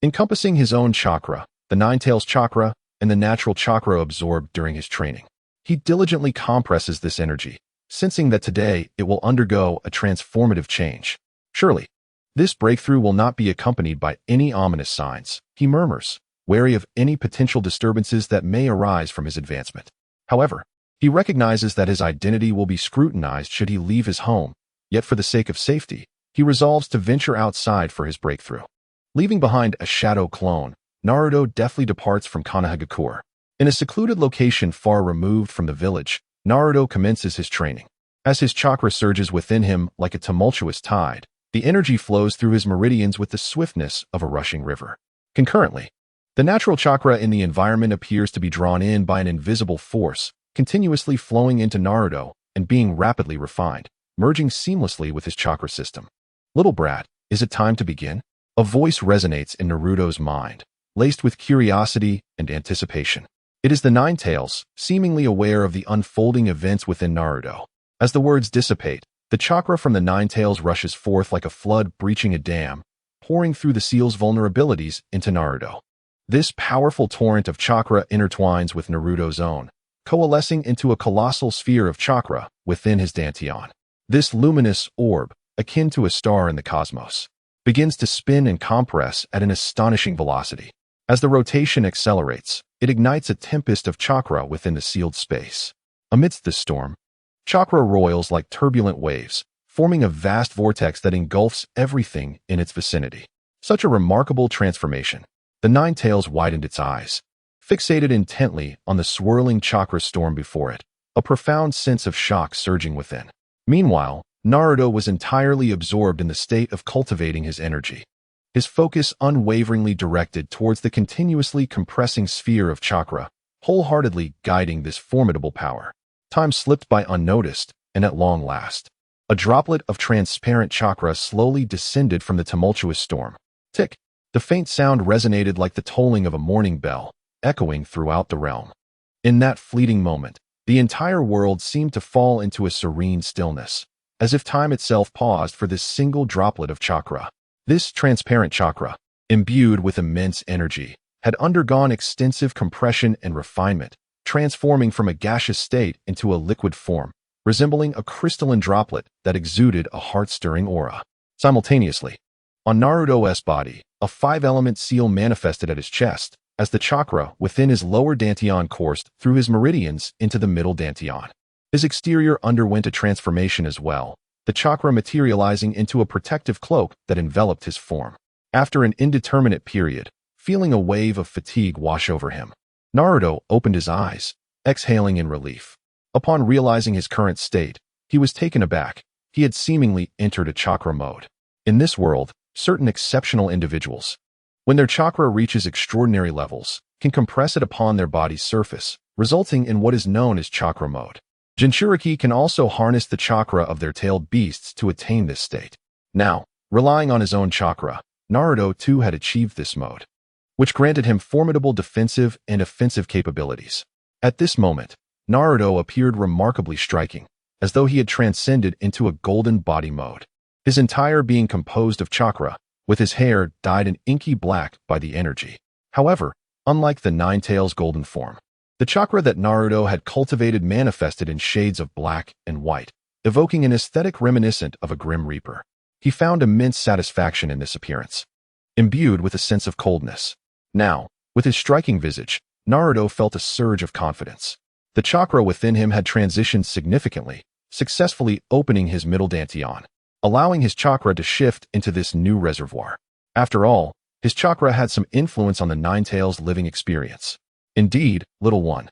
encompassing his own chakra, the Nine-Tails chakra, and the natural chakra absorbed during his training. He diligently compresses this energy, sensing that today it will undergo a transformative change. Surely, this breakthrough will not be accompanied by any ominous signs, he murmurs, wary of any potential disturbances that may arise from his advancement. However, he recognizes that his identity will be scrutinized should he leave his home, yet for the sake of safety, he resolves to venture outside for his breakthrough. Leaving behind a shadow clone, Naruto deftly departs from Konohagakure. In a secluded location far removed from the village, Naruto commences his training. As his chakra surges within him like a tumultuous tide, the energy flows through his meridians with the swiftness of a rushing river. Concurrently, the natural chakra in the environment appears to be drawn in by an invisible force, continuously flowing into Naruto and being rapidly refined, merging seamlessly with his chakra system. Little brat, is it time to begin? A voice resonates in Naruto's mind, laced with curiosity and anticipation. It is the Nine Tails, seemingly aware of the unfolding events within Naruto. As the words dissipate, the chakra from the Nine Tails rushes forth like a flood breaching a dam, pouring through the seal's vulnerabilities into Naruto. This powerful torrent of chakra intertwines with Naruto's own, coalescing into a colossal sphere of chakra within his dantian. This luminous orb, akin to a star in the cosmos, begins to spin and compress at an astonishing velocity. As the rotation accelerates, it ignites a tempest of chakra within the sealed space. Amidst this storm, chakra roils like turbulent waves, forming a vast vortex that engulfs everything in its vicinity. Such a remarkable transformation. The Nine Tails widened its eyes, fixated intently on the swirling chakra storm before it, a profound sense of shock surging within. Meanwhile, Naruto was entirely absorbed in the state of cultivating his energy, his focus unwaveringly directed towards the continuously compressing sphere of chakra, wholeheartedly guiding this formidable power. Time slipped by unnoticed, and at long last, a droplet of transparent chakra slowly descended from the tumultuous storm. Tick! The faint sound resonated like the tolling of a morning bell, echoing throughout the realm. In that fleeting moment, the entire world seemed to fall into a serene stillness, as if time itself paused for this single droplet of chakra. This transparent chakra, imbued with immense energy, had undergone extensive compression and refinement, transforming from a gaseous state into a liquid form, resembling a crystalline droplet that exuded a heart-stirring aura. Simultaneously, on Naruto's body, a five-element seal manifested at his chest, as the chakra within his lower dantian coursed through his meridians into the middle dantian. His exterior underwent a transformation as well, the chakra materializing into a protective cloak that enveloped his form. After an indeterminate period, feeling a wave of fatigue wash over him, Naruto opened his eyes, exhaling in relief. Upon realizing his current state, he was taken aback. He had seemingly entered a chakra mode. In this world, certain exceptional individuals, when their chakra reaches extraordinary levels, can compress it upon their body's surface, resulting in what is known as chakra mode. Jinchuriki can also harness the chakra of their tailed beasts to attain this state. Now, relying on his own chakra, Naruto too had achieved this mode, which granted him formidable defensive and offensive capabilities. At this moment, Naruto appeared remarkably striking, as though he had transcended into a golden body mode. His entire being composed of chakra, with his hair dyed an inky black by the energy. However, unlike the Nine Tails golden form, the chakra that Naruto had cultivated manifested in shades of black and white, evoking an aesthetic reminiscent of a grim reaper. He found immense satisfaction in this appearance, imbued with a sense of coldness. Now, with his striking visage, Naruto felt a surge of confidence. The chakra within him had transitioned significantly, successfully opening his middle dantian, allowing his chakra to shift into this new reservoir. After all, his chakra had some influence on the Nine Tails' living experience. Indeed, little one,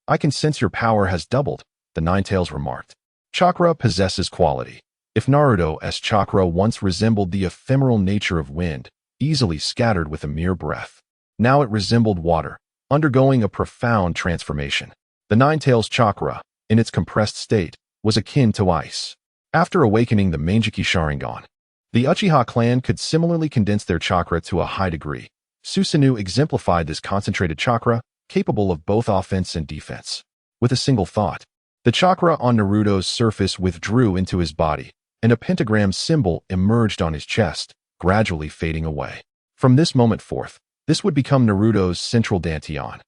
I can sense your power has doubled, the Nine Tails remarked. Chakra possesses quality. If Naruto's chakra once resembled the ephemeral nature of wind, easily scattered with a mere breath, now it resembled water, undergoing a profound transformation. The Nine Tails chakra, in its compressed state, was akin to ice. After awakening the Manjiki Sharingan, the Uchiha clan could similarly condense their chakra to a high degree. Susanoo exemplified this concentrated chakra, capable of both offense and defense. With a single thought, the chakra on Naruto's surface withdrew into his body, and a pentagram symbol emerged on his chest, gradually fading away. From this moment forth, this would become Naruto's central dantian,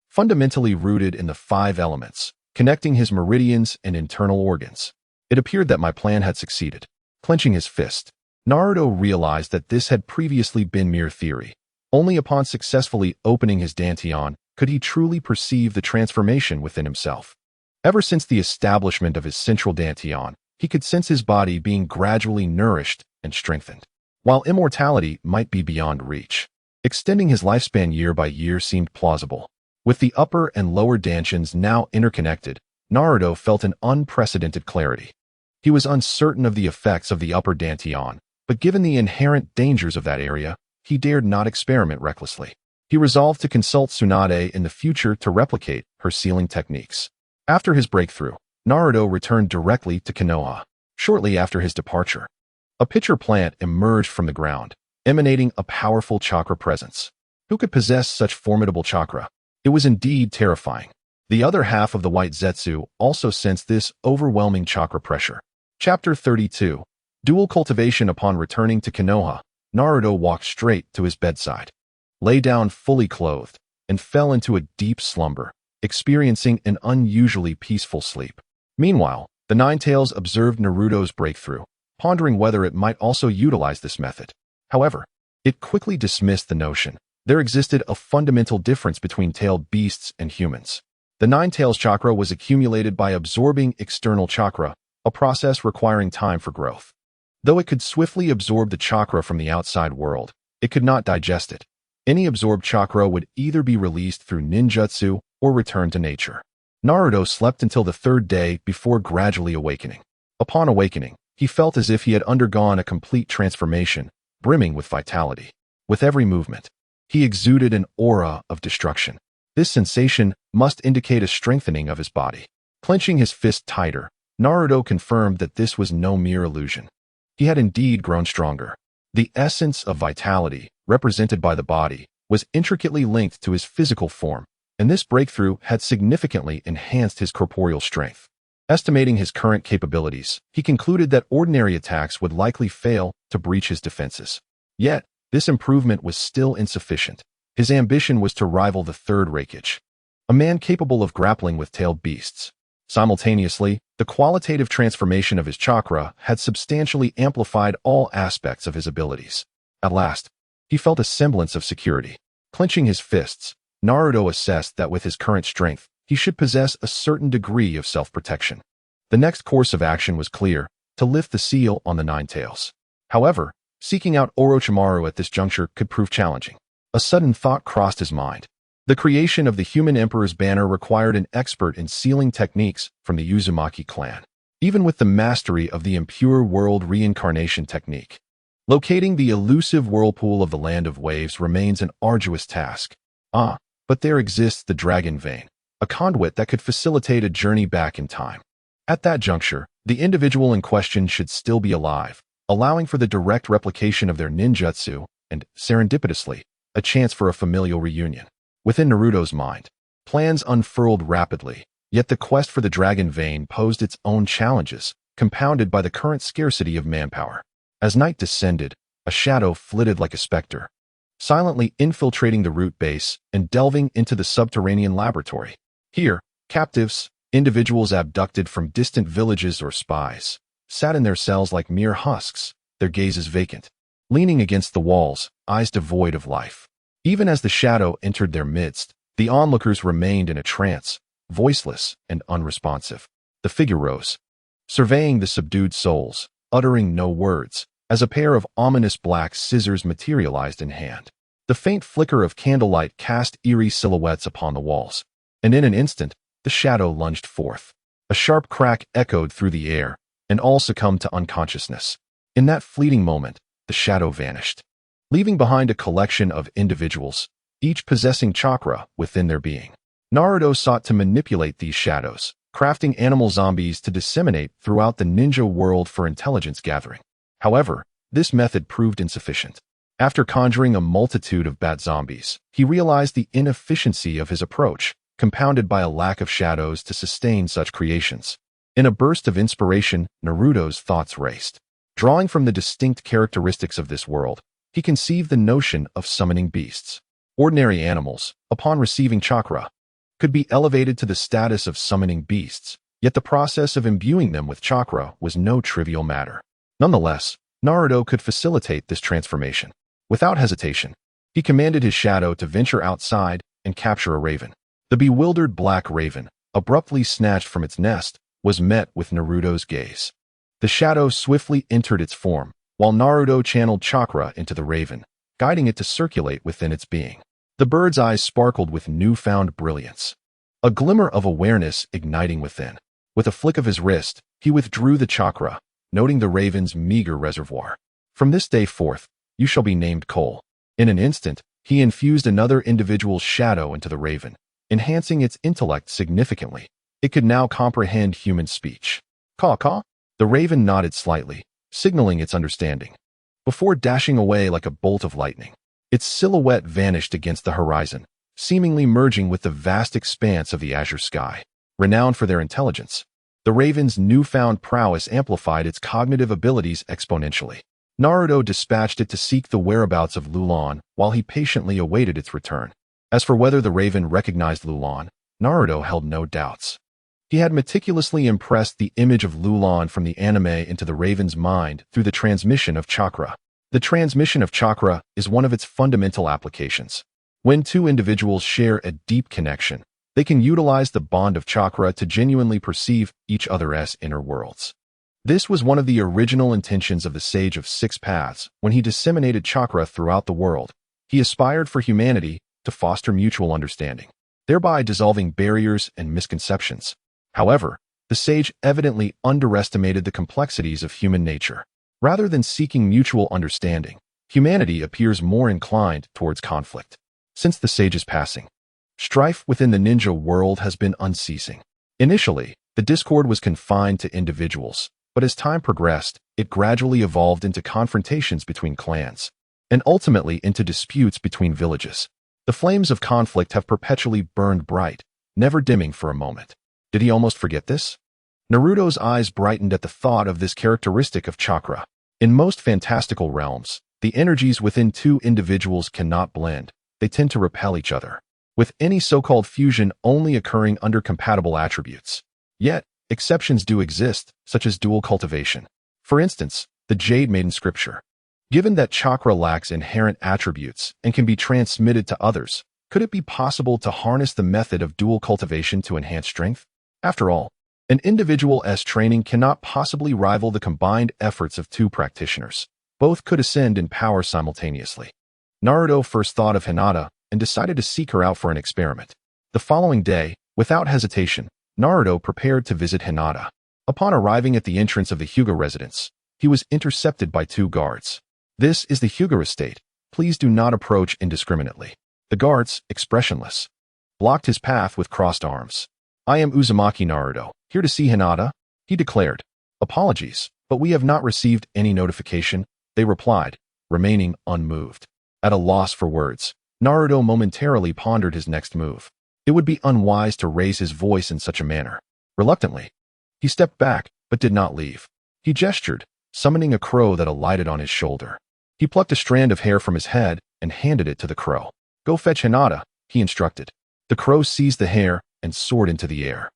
fundamentally rooted in the five elements, connecting his meridians and internal organs. It appeared that my plan had succeeded. Clenching his fist, Naruto realized that this had previously been mere theory. Only upon successfully opening his dantian could he truly perceive the transformation within himself. Ever since the establishment of his central dantian, he could sense his body being gradually nourished and strengthened. While immortality might be beyond reach, extending his lifespan year by year seemed plausible. With the upper and lower dantians now interconnected, Naruto felt an unprecedented clarity. He was uncertain of the effects of the upper dantian, but given the inherent dangers of that area, he dared not experiment recklessly. He resolved to consult Tsunade in the future to replicate her sealing techniques. After his breakthrough, Naruto returned directly to Konoha. Shortly after his departure, a pitcher plant emerged from the ground, emanating a powerful chakra presence. Who could possess such formidable chakra? It was indeed terrifying. The other half of the white Zetsu also sensed this overwhelming chakra pressure. Chapter 32. Dual Cultivation. Upon returning to Konoha, Naruto walked straight to his bedside, lay down fully clothed, and fell into a deep slumber, experiencing an unusually peaceful sleep. Meanwhile, the Nine-Tails observed Naruto's breakthrough, pondering whether it might also utilize this method. However, it quickly dismissed the notion. There existed a fundamental difference between tailed beasts and humans. The Nine-Tails chakra was accumulated by absorbing external chakra, a process requiring time for growth. Though it could swiftly absorb the chakra from the outside world, it could not digest it. Any absorbed chakra would either be released through ninjutsu or return to nature. Naruto slept until the third day before gradually awakening. Upon awakening, he felt as if he had undergone a complete transformation, brimming with vitality. With every movement, he exuded an aura of destruction. This sensation must indicate a strengthening of his body. Clenching his fist tighter, Naruto confirmed that this was no mere illusion. He had indeed grown stronger. The essence of vitality, represented by the body, was intricately linked to his physical form, and this breakthrough had significantly enhanced his corporeal strength. Estimating his current capabilities, he concluded that ordinary attacks would likely fail to breach his defenses. Yet, this improvement was still insufficient. His ambition was to rival the third Hokage, a man capable of grappling with tailed beasts. Simultaneously, the qualitative transformation of his chakra had substantially amplified all aspects of his abilities. At last, he felt a semblance of security. Clenching his fists, Naruto assessed that with his current strength, he should possess a certain degree of self-protection. The next course of action was clear: to lift the seal on the Nine-Tails. However, seeking out Orochimaru at this juncture could prove challenging. A sudden thought crossed his mind. The creation of the human emperor's banner required an expert in sealing techniques from the Uzumaki clan. Even with the mastery of the impure world reincarnation technique, locating the elusive whirlpool of the land of waves remains an arduous task. But there exists the dragon vein, a conduit that could facilitate a journey back in time. At that juncture, the individual in question should still be alive, allowing for the direct replication of their ninjutsu and, serendipitously, a chance for a familial reunion. Within Naruto's mind, plans unfurled rapidly, yet the quest for the dragon vein posed its own challenges, compounded by the current scarcity of manpower. As night descended, a shadow flitted like a specter, silently infiltrating the root base and delving into the subterranean laboratory. Here, captives, individuals abducted from distant villages or spies, sat in their cells like mere husks, their gazes vacant, leaning against the walls, eyes devoid of life. Even as the shadow entered their midst, the onlookers remained in a trance, voiceless and unresponsive. The figure rose, surveying the subdued souls, uttering no words, as a pair of ominous black scissors materialized in hand. The faint flicker of candlelight cast eerie silhouettes upon the walls, and in an instant, the shadow lunged forth. A sharp crack echoed through the air, and all succumbed to unconsciousness. In that fleeting moment, the shadow vanished, leaving behind a collection of individuals, each possessing chakra within their being. Naruto sought to manipulate these shadows, crafting animal zombies to disseminate throughout the ninja world for intelligence gathering. However, this method proved insufficient. After conjuring a multitude of bat zombies, he realized the inefficiency of his approach, compounded by a lack of shadows to sustain such creations. In a burst of inspiration, Naruto's thoughts raced. Drawing from the distinct characteristics of this world, he conceived the notion of summoning beasts. Ordinary animals, upon receiving chakra, could be elevated to the status of summoning beasts, yet the process of imbuing them with chakra was no trivial matter. Nonetheless, Naruto could facilitate this transformation. Without hesitation, he commanded his shadow to venture outside and capture a raven. The bewildered black raven, abruptly snatched from its nest, was met with Naruto's gaze. The shadow swiftly entered its form, while Naruto channeled chakra into the raven, guiding it to circulate within its being. The bird's eyes sparkled with newfound brilliance, a glimmer of awareness igniting within. With a flick of his wrist, he withdrew the chakra, noting the raven's meager reservoir. From this day forth, you shall be named Cole. In an instant, he infused another individual's shadow into the raven, enhancing its intellect significantly. It could now comprehend human speech. Caw-caw? The raven nodded slightly, signaling its understanding. Before dashing away like a bolt of lightning, its silhouette vanished against the horizon, seemingly merging with the vast expanse of the azure sky. Renowned for their intelligence, the raven's newfound prowess amplified its cognitive abilities exponentially. Naruto dispatched it to seek the whereabouts of Lulan while he patiently awaited its return. As for whether the raven recognized Lulan, Naruto held no doubts. He had meticulously impressed the image of Lulan from the anime into the raven's mind through the transmission of chakra. The transmission of chakra is one of its fundamental applications. When two individuals share a deep connection, they can utilize the bond of chakra to genuinely perceive each other's inner worlds. This was one of the original intentions of the Sage of Six Paths when he disseminated chakra throughout the world. He aspired for humanity to foster mutual understanding, thereby dissolving barriers and misconceptions. However, the sage evidently underestimated the complexities of human nature. Rather than seeking mutual understanding, humanity appears more inclined towards conflict. Since the sage's passing, strife within the ninja world has been unceasing. Initially, the discord was confined to individuals, but as time progressed, it gradually evolved into confrontations between clans, and ultimately into disputes between villages. The flames of conflict have perpetually burned bright, never dimming for a moment. Did he almost forget this? Naruto's eyes brightened at the thought of this characteristic of chakra. In most fantastical realms, the energies within two individuals cannot blend. They tend to repel each other, with any so-called fusion only occurring under compatible attributes. Yet, exceptions do exist, such as dual cultivation. For instance, the Jade Maiden scripture. Given that chakra lacks inherent attributes and can be transmitted to others, could it be possible to harness the method of dual cultivation to enhance strength? After all, an individual's training cannot possibly rival the combined efforts of two practitioners. Both could ascend in power simultaneously. Naruto first thought of Hinata and decided to seek her out for an experiment. The following day, without hesitation, Naruto prepared to visit Hinata. Upon arriving at the entrance of the Hyuga residence, he was intercepted by two guards. "This is the Hyuga estate. Please do not approach indiscriminately." The guards, expressionless, blocked his path with crossed arms. "I am Uzumaki Naruto, here to see Hinata," he declared. "Apologies, but we have not received any notification," they replied, remaining unmoved. At a loss for words, Naruto momentarily pondered his next move. It would be unwise to raise his voice in such a manner. Reluctantly, he stepped back, but did not leave. He gestured, summoning a crow that alighted on his shoulder. He plucked a strand of hair from his head and handed it to the crow. "Go fetch Hinata," he instructed. The crow seized the hair and soared into the air.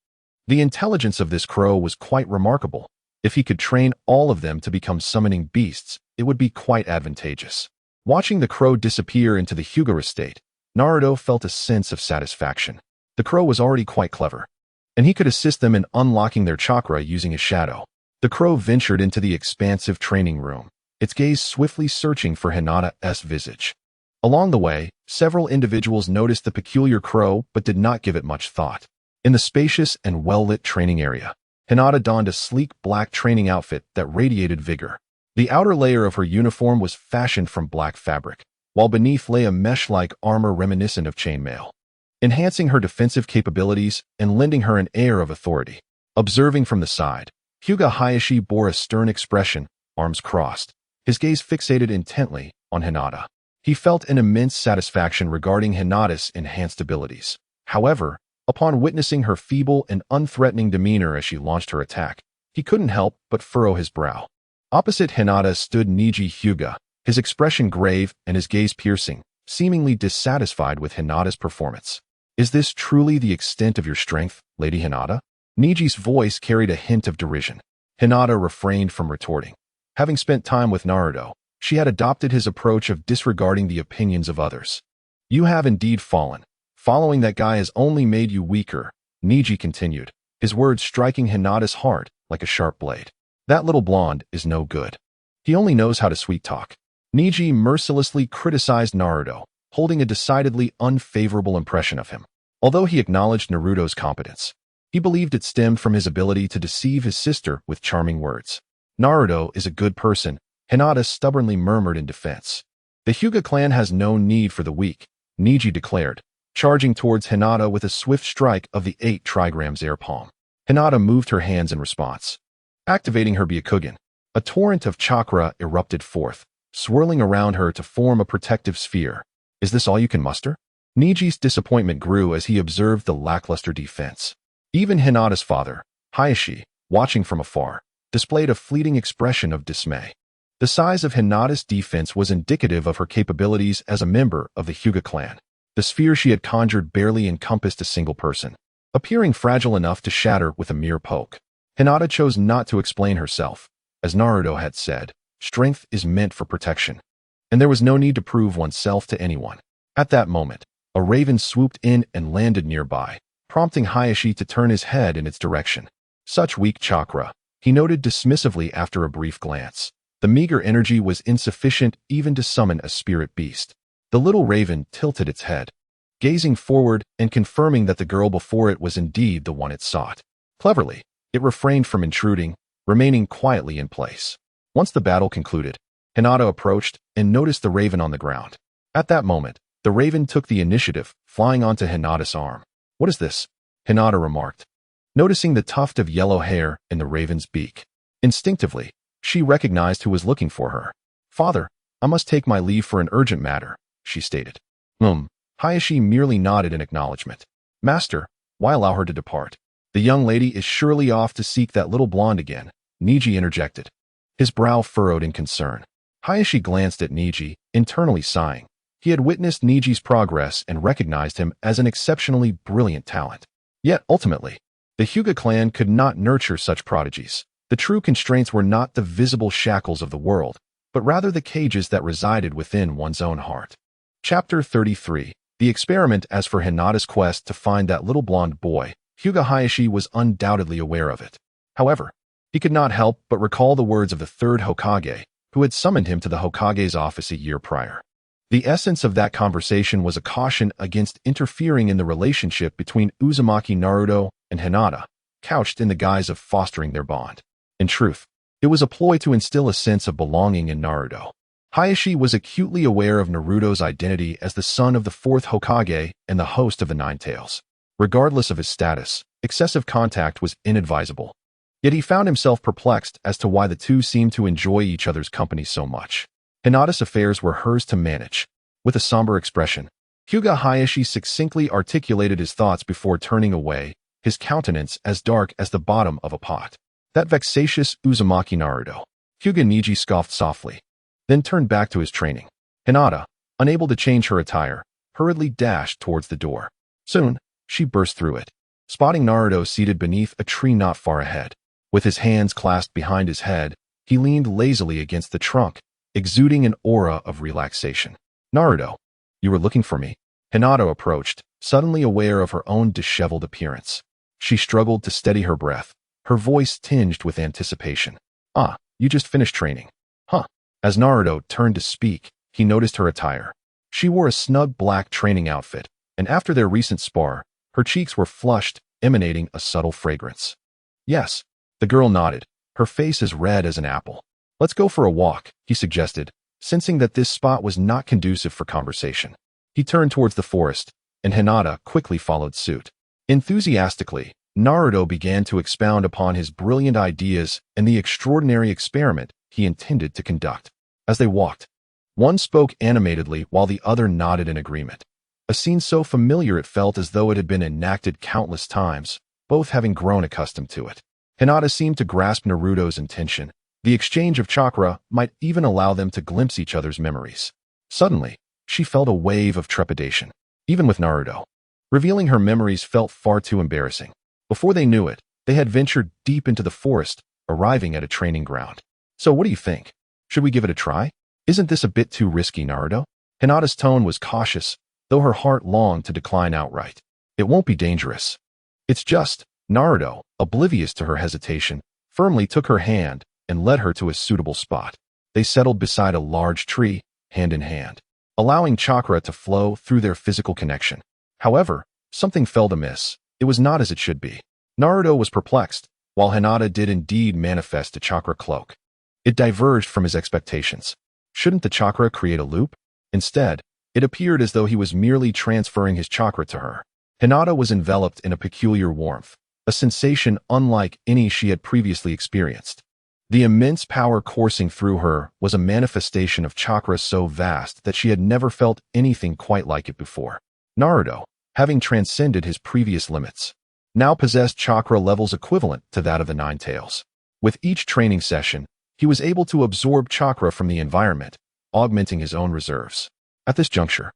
The intelligence of this crow was quite remarkable. If he could train all of them to become summoning beasts, it would be quite advantageous. Watching the crow disappear into the Hyuga estate, Naruto felt a sense of satisfaction. The crow was already quite clever, and he could assist them in unlocking their chakra using his shadow. The crow ventured into the expansive training room, its gaze swiftly searching for Hinata's visage. Along the way, several individuals noticed the peculiar crow but did not give it much thought. In the spacious and well-lit training area, Hinata donned a sleek black training outfit that radiated vigor. The outer layer of her uniform was fashioned from black fabric, while beneath lay a mesh-like armor reminiscent of chainmail, enhancing her defensive capabilities and lending her an air of authority. Observing from the side, Hyuga Hayashi bore a stern expression, arms crossed, his gaze fixated intently on Hinata. He felt an immense satisfaction regarding Hinata's enhanced abilities. However, upon witnessing her feeble and unthreatening demeanor as she launched her attack, he couldn't help but furrow his brow. Opposite Hinata stood Neji Hyuga, his expression grave and his gaze piercing, seemingly dissatisfied with Hinata's performance. "Is this truly the extent of your strength, Lady Hinata?" Neji's voice carried a hint of derision. Hinata refrained from retorting. Having spent time with Naruto, she had adopted his approach of disregarding the opinions of others. "You have indeed fallen. Following that guy has only made you weaker," Neji continued, his words striking Hinata's heart like a sharp blade. "That little blonde is no good. He only knows how to sweet talk." Neji mercilessly criticized Naruto, holding a decidedly unfavorable impression of him. Although he acknowledged Naruto's competence, he believed it stemmed from his ability to deceive his sister with charming words. Naruto is a good person, Hinata stubbornly murmured in defense. The Hyuga clan has no need for the weak, Neji declared, charging towards Hinata with a swift strike of the 8 trigrams air palm. Hinata moved her hands in response. Activating her Byakugan, a torrent of chakra erupted forth, swirling around her to form a protective sphere. Is this all you can muster? Neji's disappointment grew as he observed the lackluster defense. Even Hinata's father, Hayashi, watching from afar, displayed a fleeting expression of dismay. The size of Hinata's defense was indicative of her capabilities as a member of the Hyuga clan. The sphere she had conjured barely encompassed a single person, appearing fragile enough to shatter with a mere poke. Hinata chose not to explain herself. As Naruto had said, strength is meant for protection, and there was no need to prove oneself to anyone. At that moment, a raven swooped in and landed nearby, prompting Hayashi to turn his head in its direction. Such weak chakra, he noted dismissively after a brief glance. The meager energy was insufficient even to summon a spirit beast. The little raven tilted its head, gazing forward and confirming that the girl before it was indeed the one it sought. Cleverly, it refrained from intruding, remaining quietly in place. Once the battle concluded, Hinata approached and noticed the raven on the ground. At that moment, the raven took the initiative, flying onto Hinata's arm. "What is this?" Hinata remarked, noticing the tuft of yellow hair in the raven's beak. Instinctively, she recognized who was looking for her. "Father, I must take my leave for an urgent matter," she stated. Hayashi merely nodded in acknowledgement. "Master, why allow her to depart? The young lady is surely off to seek that little blonde again," Neji interjected, his brow furrowed in concern. Hayashi glanced at Neji, internally sighing. He had witnessed Neji's progress and recognized him as an exceptionally brilliant talent. Yet, ultimately, the Hyuga clan could not nurture such prodigies. The true constraints were not the visible shackles of the world, but rather the cages that resided within one's own heart. Chapter 33. The Experiment. As for Hinata's quest to find that little blonde boy, Hyuga Hayashi was undoubtedly aware of it. However, he could not help but recall the words of the third Hokage, who had summoned him to the Hokage's office a year prior. The essence of that conversation was a caution against interfering in the relationship between Uzumaki Naruto and Hinata, couched in the guise of fostering their bond. In truth, it was a ploy to instill a sense of belonging in Naruto. Hayashi was acutely aware of Naruto's identity as the son of the fourth Hokage and the host of the Nine Tails. Regardless of his status, excessive contact was inadvisable. Yet he found himself perplexed as to why the two seemed to enjoy each other's company so much. Hinata's affairs were hers to manage. With a somber expression, Hyuga Hayashi succinctly articulated his thoughts before turning away, his countenance as dark as the bottom of a pot. "That vexatious Uzumaki Naruto." Hyuga Neji scoffed softly, then turned back to his training. Hinata, unable to change her attire, hurriedly dashed towards the door. Soon, she burst through it, spotting Naruto seated beneath a tree not far ahead. With his hands clasped behind his head, he leaned lazily against the trunk, exuding an aura of relaxation. "Naruto, you were looking for me?" Hinata approached, suddenly aware of her own disheveled appearance. She struggled to steady her breath, her voice tinged with anticipation. "Ah, you just finished training. Huh." As Naruto turned to speak, he noticed her attire. She wore a snug black training outfit, and after their recent spar, her cheeks were flushed, emanating a subtle fragrance. "Yes." The girl nodded, her face as red as an apple. "Let's go for a walk," he suggested, sensing that this spot was not conducive for conversation. He turned towards the forest, and Hinata quickly followed suit. Enthusiastically, Naruto began to expound upon his brilliant ideas and the extraordinary experiment he intended to conduct. As they walked, one spoke animatedly while the other nodded in agreement. A scene so familiar it felt as though it had been enacted countless times, both having grown accustomed to it. Hinata seemed to grasp Naruto's intention. The exchange of chakra might even allow them to glimpse each other's memories. Suddenly, she felt a wave of trepidation. Even with Naruto, revealing her memories felt far too embarrassing. Before they knew it, they had ventured deep into the forest, arriving at a training ground. "So what do you think? Should we give it a try? Isn't this a bit too risky, Naruto?" Hinata's tone was cautious, though her heart longed to decline outright. "It won't be dangerous. It's just..." Naruto, oblivious to her hesitation, firmly took her hand and led her to a suitable spot. They settled beside a large tree, hand in hand. allowing chakra to flow through their physical connection. However, something felt amiss. It was not as it should be. Naruto was perplexed, while Hinata did indeed manifest a chakra cloak. It diverged from his expectations. Shouldn't the chakra create a loop? Instead, it appeared as though he was merely transferring his chakra to her. Hinata was enveloped in a peculiar warmth, a sensation unlike any she had previously experienced. The immense power coursing through her was a manifestation of chakra so vast that she had never felt anything quite like it before. Naruto, having transcended his previous limits, now possessed chakra levels equivalent to that of the Nine Tails. With each training session, he was able to absorb chakra from the environment, augmenting his own reserves. At this juncture,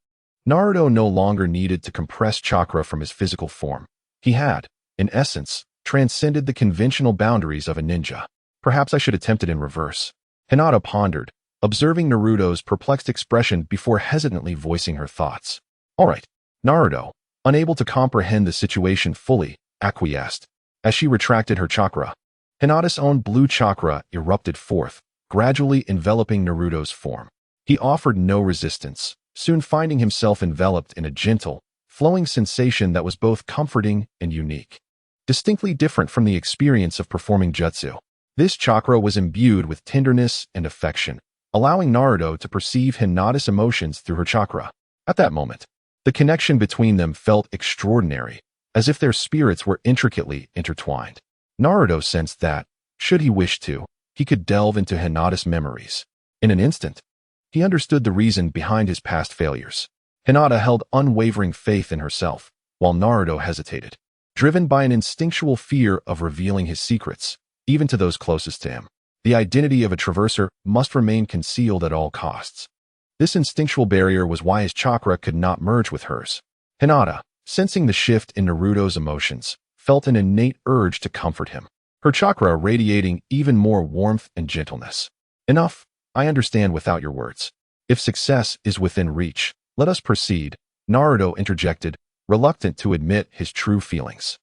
Naruto no longer needed to compress chakra from his physical form. He had, in essence, transcended the conventional boundaries of a ninja. Perhaps I should attempt it in reverse. Hinata pondered, observing Naruto's perplexed expression before hesitantly voicing her thoughts. All right, Naruto, unable to comprehend the situation fully, acquiesced. As she retracted her chakra, Hinata's own blue chakra erupted forth, gradually enveloping Naruto's form. He offered no resistance, soon finding himself enveloped in a gentle, flowing sensation that was both comforting and unique. Distinctly different from the experience of performing jutsu. This chakra was imbued with tenderness and affection, allowing Naruto to perceive Hinata's emotions through her chakra. At that moment, the connection between them felt extraordinary, as if their spirits were intricately intertwined. Naruto sensed that, should he wish to, he could delve into Hinata's memories. In an instant, he understood the reason behind his past failures. Hinata held unwavering faith in herself, while Naruto hesitated, driven by an instinctual fear of revealing his secrets, even to those closest to him. The identity of a traverser must remain concealed at all costs. This instinctual barrier was why his chakra could not merge with hers. Hinata, sensing the shift in Naruto's emotions, felt an innate urge to comfort him, her chakra radiating even more warmth and gentleness. Enough, I understand without your words. If success is within reach, let us proceed, Naruto interjected, reluctant to admit his true feelings.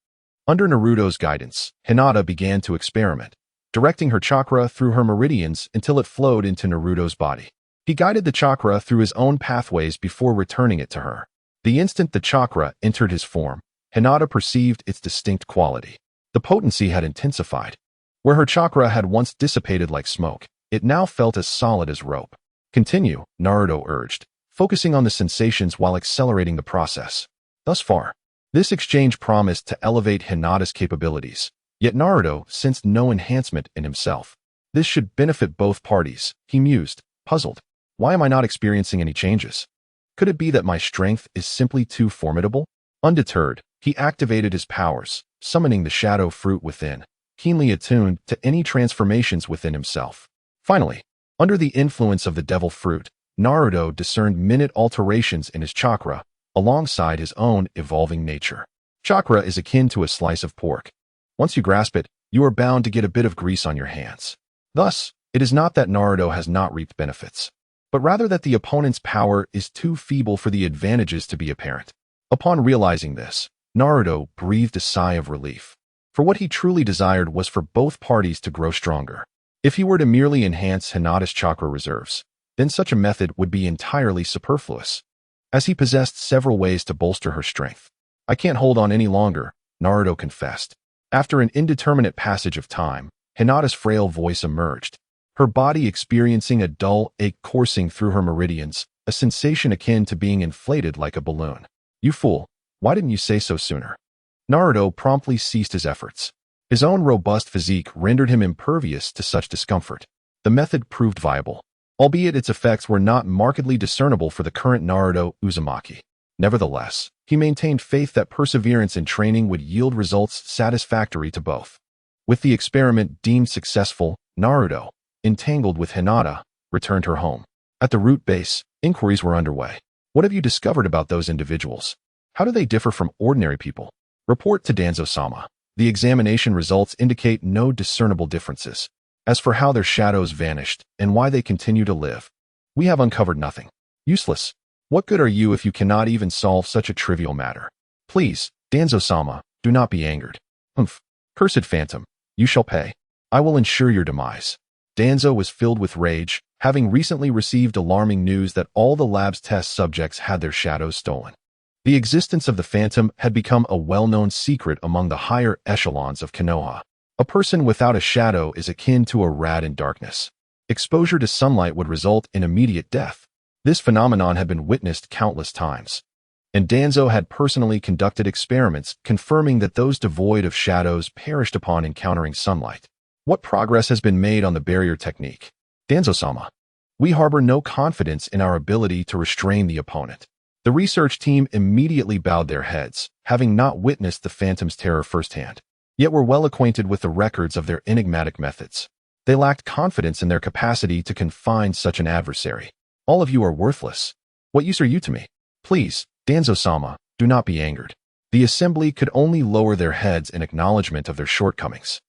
Under Naruto's guidance, Hinata began to experiment, directing her chakra through her meridians until it flowed into Naruto's body. He guided the chakra through his own pathways before returning it to her. The instant the chakra entered his form, Hinata perceived its distinct quality. The potency had intensified. Where her chakra had once dissipated like smoke, it now felt as solid as rope. Continue, Naruto urged, focusing on the sensations while accelerating the process. Thus far, this exchange promised to elevate Hinata's capabilities, yet Naruto sensed no enhancement in himself. This should benefit both parties, he mused, puzzled. Why am I not experiencing any changes? Could it be that my strength is simply too formidable? Undeterred, he activated his powers, summoning the shadow fruit within, keenly attuned to any transformations within himself. Finally, under the influence of the devil fruit, Naruto discerned minute alterations in his chakra, alongside his own evolving nature. Chakra is akin to a slice of pork. Once you grasp it, you are bound to get a bit of grease on your hands. Thus, it is not that Naruto has not reaped benefits, but rather that the opponent's power is too feeble for the advantages to be apparent. Upon realizing this, Naruto breathed a sigh of relief. For what he truly desired was for both parties to grow stronger. If he were to merely enhance Hinata's chakra reserves, then such a method would be entirely superfluous, as he possessed several ways to bolster her strength. I can't hold on any longer, Naruto confessed. After an indeterminate passage of time, Hinata's frail voice emerged, her body experiencing a dull ache coursing through her meridians, a sensation akin to being inflated like a balloon. You fool, why didn't you say so sooner? Naruto promptly ceased his efforts. His own robust physique rendered him impervious to such discomfort. The method proved viable, albeit its effects were not markedly discernible for the current Naruto Uzumaki. Nevertheless, he maintained faith that perseverance in training would yield results satisfactory to both. With the experiment deemed successful, Naruto, entangled with Hinata, returned her home. At the root base, inquiries were underway. What have you discovered about those individuals? How do they differ from ordinary people? Report to Danzo-sama. The examination results indicate no discernible differences. As for how their shadows vanished and why they continue to live, we have uncovered nothing. Useless. What good are you if you cannot even solve such a trivial matter? Please, Danzo-sama, do not be angered. Humph. Cursed phantom, you shall pay. I will ensure your demise. Danzo was filled with rage, having recently received alarming news that all the lab's test subjects had their shadows stolen. The existence of the Phantom had become a well-known secret among the higher echelons of Konoha. A person without a shadow is akin to a rat in darkness. Exposure to sunlight would result in immediate death. This phenomenon had been witnessed countless times, and Danzo had personally conducted experiments confirming that those devoid of shadows perished upon encountering sunlight. What progress has been made on the barrier technique? Danzo-sama. We harbor no confidence in our ability to restrain the opponent. The research team immediately bowed their heads, having not witnessed the Phantom's terror firsthand, yet were well acquainted with the records of their enigmatic methods. They lacked confidence in their capacity to confine such an adversary. All of you are worthless. What use are you to me? Please, Danzo-sama, do not be angered. The assembly could only lower their heads in acknowledgement of their shortcomings.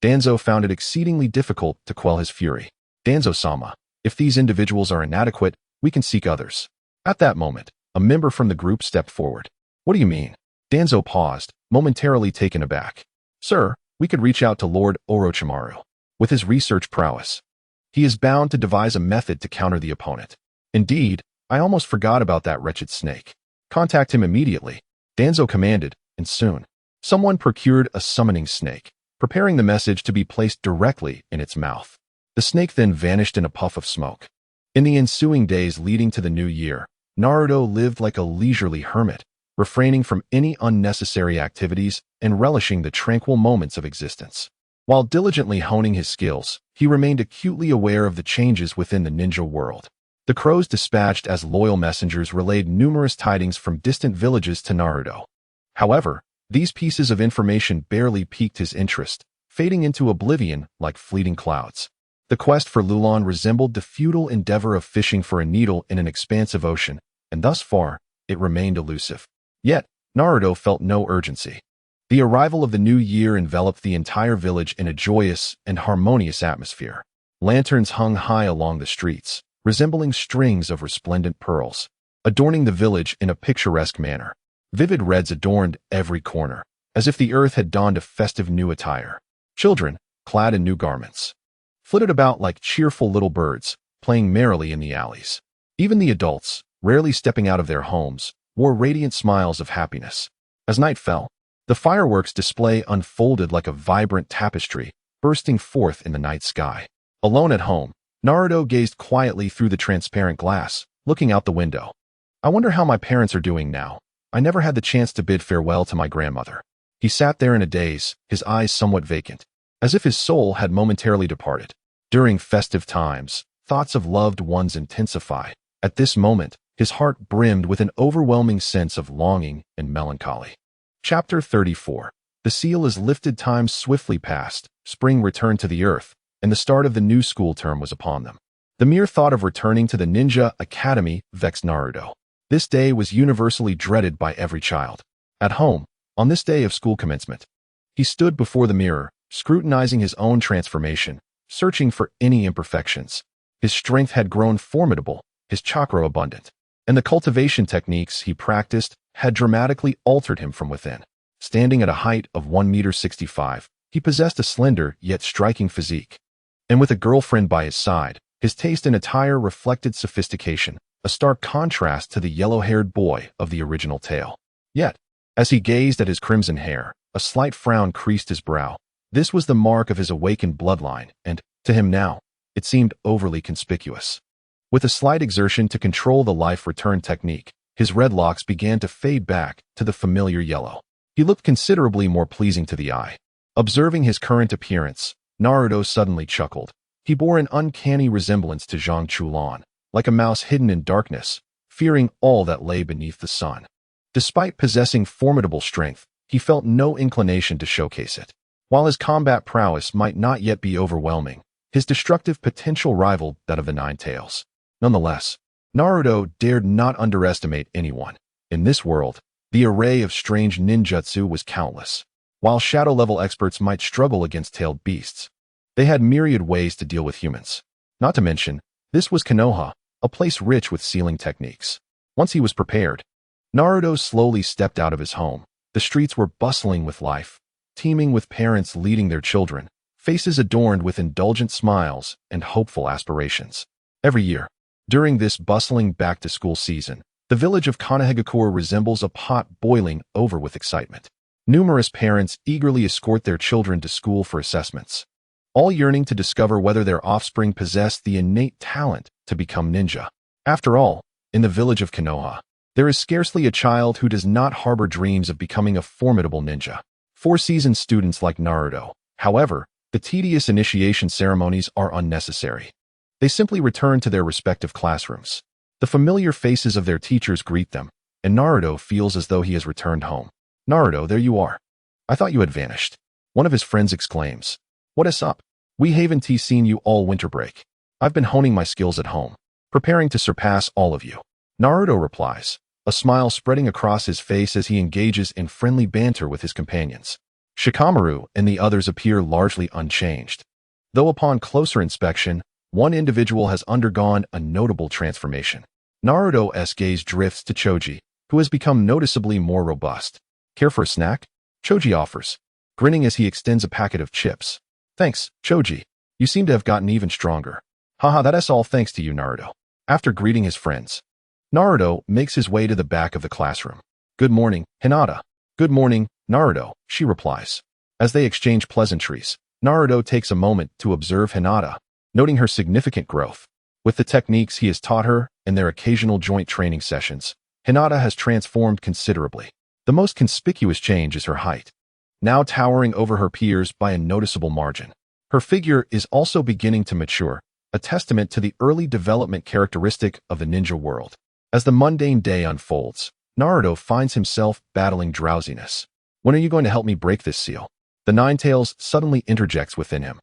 Danzo found it exceedingly difficult to quell his fury. Danzo-sama, if these individuals are inadequate, we can seek others. At that moment, a member from the group stepped forward. What do you mean? Danzo paused, momentarily taken aback. Sir, we could reach out to Lord Orochimaru. With his research prowess, he is bound to devise a method to counter the opponent. Indeed, I almost forgot about that wretched snake. Contact him immediately, Danzo commanded, and soon, someone procured a summoning snake, preparing the message to be placed directly in its mouth. The snake then vanished in a puff of smoke. In the ensuing days leading to the new year, Naruto lived like a leisurely hermit, refraining from any unnecessary activities and relishing the tranquil moments of existence. While diligently honing his skills, he remained acutely aware of the changes within the ninja world. The crows dispatched as loyal messengers relayed numerous tidings from distant villages to Naruto. However, these pieces of information barely piqued his interest, fading into oblivion like fleeting clouds. The quest for Lulon resembled the futile endeavor of fishing for a needle in an expansive ocean, and thus far, it remained elusive. Yet, Naruto felt no urgency. The arrival of the new year enveloped the entire village in a joyous and harmonious atmosphere. Lanterns hung high along the streets, resembling strings of resplendent pearls, adorning the village in a picturesque manner. Vivid reds adorned every corner, as if the earth had donned a festive new attire. Children, clad in new garments, flitted about like cheerful little birds, playing merrily in the alleys. Even the adults, rarely stepping out of their homes, wore radiant smiles of happiness. As night fell, the fireworks display unfolded like a vibrant tapestry, bursting forth in the night sky. Alone at home, Naruto gazed quietly through the transparent glass, looking out the window. I wonder how my parents are doing now. I never had the chance to bid farewell to my grandmother. He sat there in a daze, his eyes somewhat vacant, as if his soul had momentarily departed. During festive times, thoughts of loved ones intensify. At this moment, his heart brimmed with an overwhelming sense of longing and melancholy. Chapter 34. The seal is lifted. Time swiftly passed, spring returned to the earth, and the start of the new school term was upon them. The mere thought of returning to the Ninja Academy vexed Naruto. This day was universally dreaded by every child. At home, on this day of school commencement, he stood before the mirror, scrutinizing his own transformation, searching for any imperfections. His strength had grown formidable, his chakra abundant, and the cultivation techniques he practiced had dramatically altered him from within. Standing at a height of 1.65 meters, he possessed a slender yet striking physique. And with a girlfriend by his side, his taste in attire reflected sophistication, a stark contrast to the yellow-haired boy of the original tale. Yet, as he gazed at his crimson hair, a slight frown creased his brow. This was the mark of his awakened bloodline, and, to him now, it seemed overly conspicuous. With a slight exertion to control the life return technique, his red locks began to fade back to the familiar yellow. He looked considerably more pleasing to the eye. Observing his current appearance, Naruto suddenly chuckled. He bore an uncanny resemblance to Zhang Chulan, like a mouse hidden in darkness, fearing all that lay beneath the sun. Despite possessing formidable strength, he felt no inclination to showcase it. While his combat prowess might not yet be overwhelming, his destructive potential rivaled that of the Nine Tails. Nonetheless, Naruto dared not underestimate anyone. In this world, the array of strange ninjutsu was countless. While shadow-level experts might struggle against tailed beasts, they had myriad ways to deal with humans. Not to mention, this was Konoha, a place rich with sealing techniques. Once he was prepared, Naruto slowly stepped out of his home. The streets were bustling with life, teeming with parents leading their children, faces adorned with indulgent smiles and hopeful aspirations. Every year, during this bustling back-to-school season, the village of Kanehagakure resembles a pot boiling over with excitement. Numerous parents eagerly escort their children to school for assessments, all yearning to discover whether their offspring possess the innate talent to become ninja. After all, in the village of Konoha, there is scarcely a child who does not harbor dreams of becoming a formidable ninja. For seasoned students like Naruto, however, the tedious initiation ceremonies are unnecessary. They simply return to their respective classrooms. The familiar faces of their teachers greet them, and Naruto feels as though he has returned home. "Naruto, there you are. I thought you had vanished." One of his friends exclaims. "What is up? We haven't seen you all winter break. I've been honing my skills at home, preparing to surpass all of you." Naruto replies, a smile spreading across his face as he engages in friendly banter with his companions. Shikamaru and the others appear largely unchanged, though upon closer inspection, one individual has undergone a notable transformation. Naruto's gaze drifts to Choji, who has become noticeably more robust. "Care for a snack?" Choji offers, grinning as he extends a packet of chips. "Thanks, Choji. You seem to have gotten even stronger." "Haha, that's all thanks to you, Naruto." After greeting his friends, Naruto makes his way to the back of the classroom. "Good morning, Hinata." "Good morning, Naruto," she replies. As they exchange pleasantries, Naruto takes a moment to observe Hinata, noting her significant growth. With the techniques he has taught her and their occasional joint training sessions, Hinata has transformed considerably. The most conspicuous change is her height, now towering over her peers by a noticeable margin. Her figure is also beginning to mature, a testament to the early development characteristic of the ninja world. As the mundane day unfolds, Naruto finds himself battling drowsiness. "When are you going to help me break this seal?" The Ninetales suddenly interjects within him.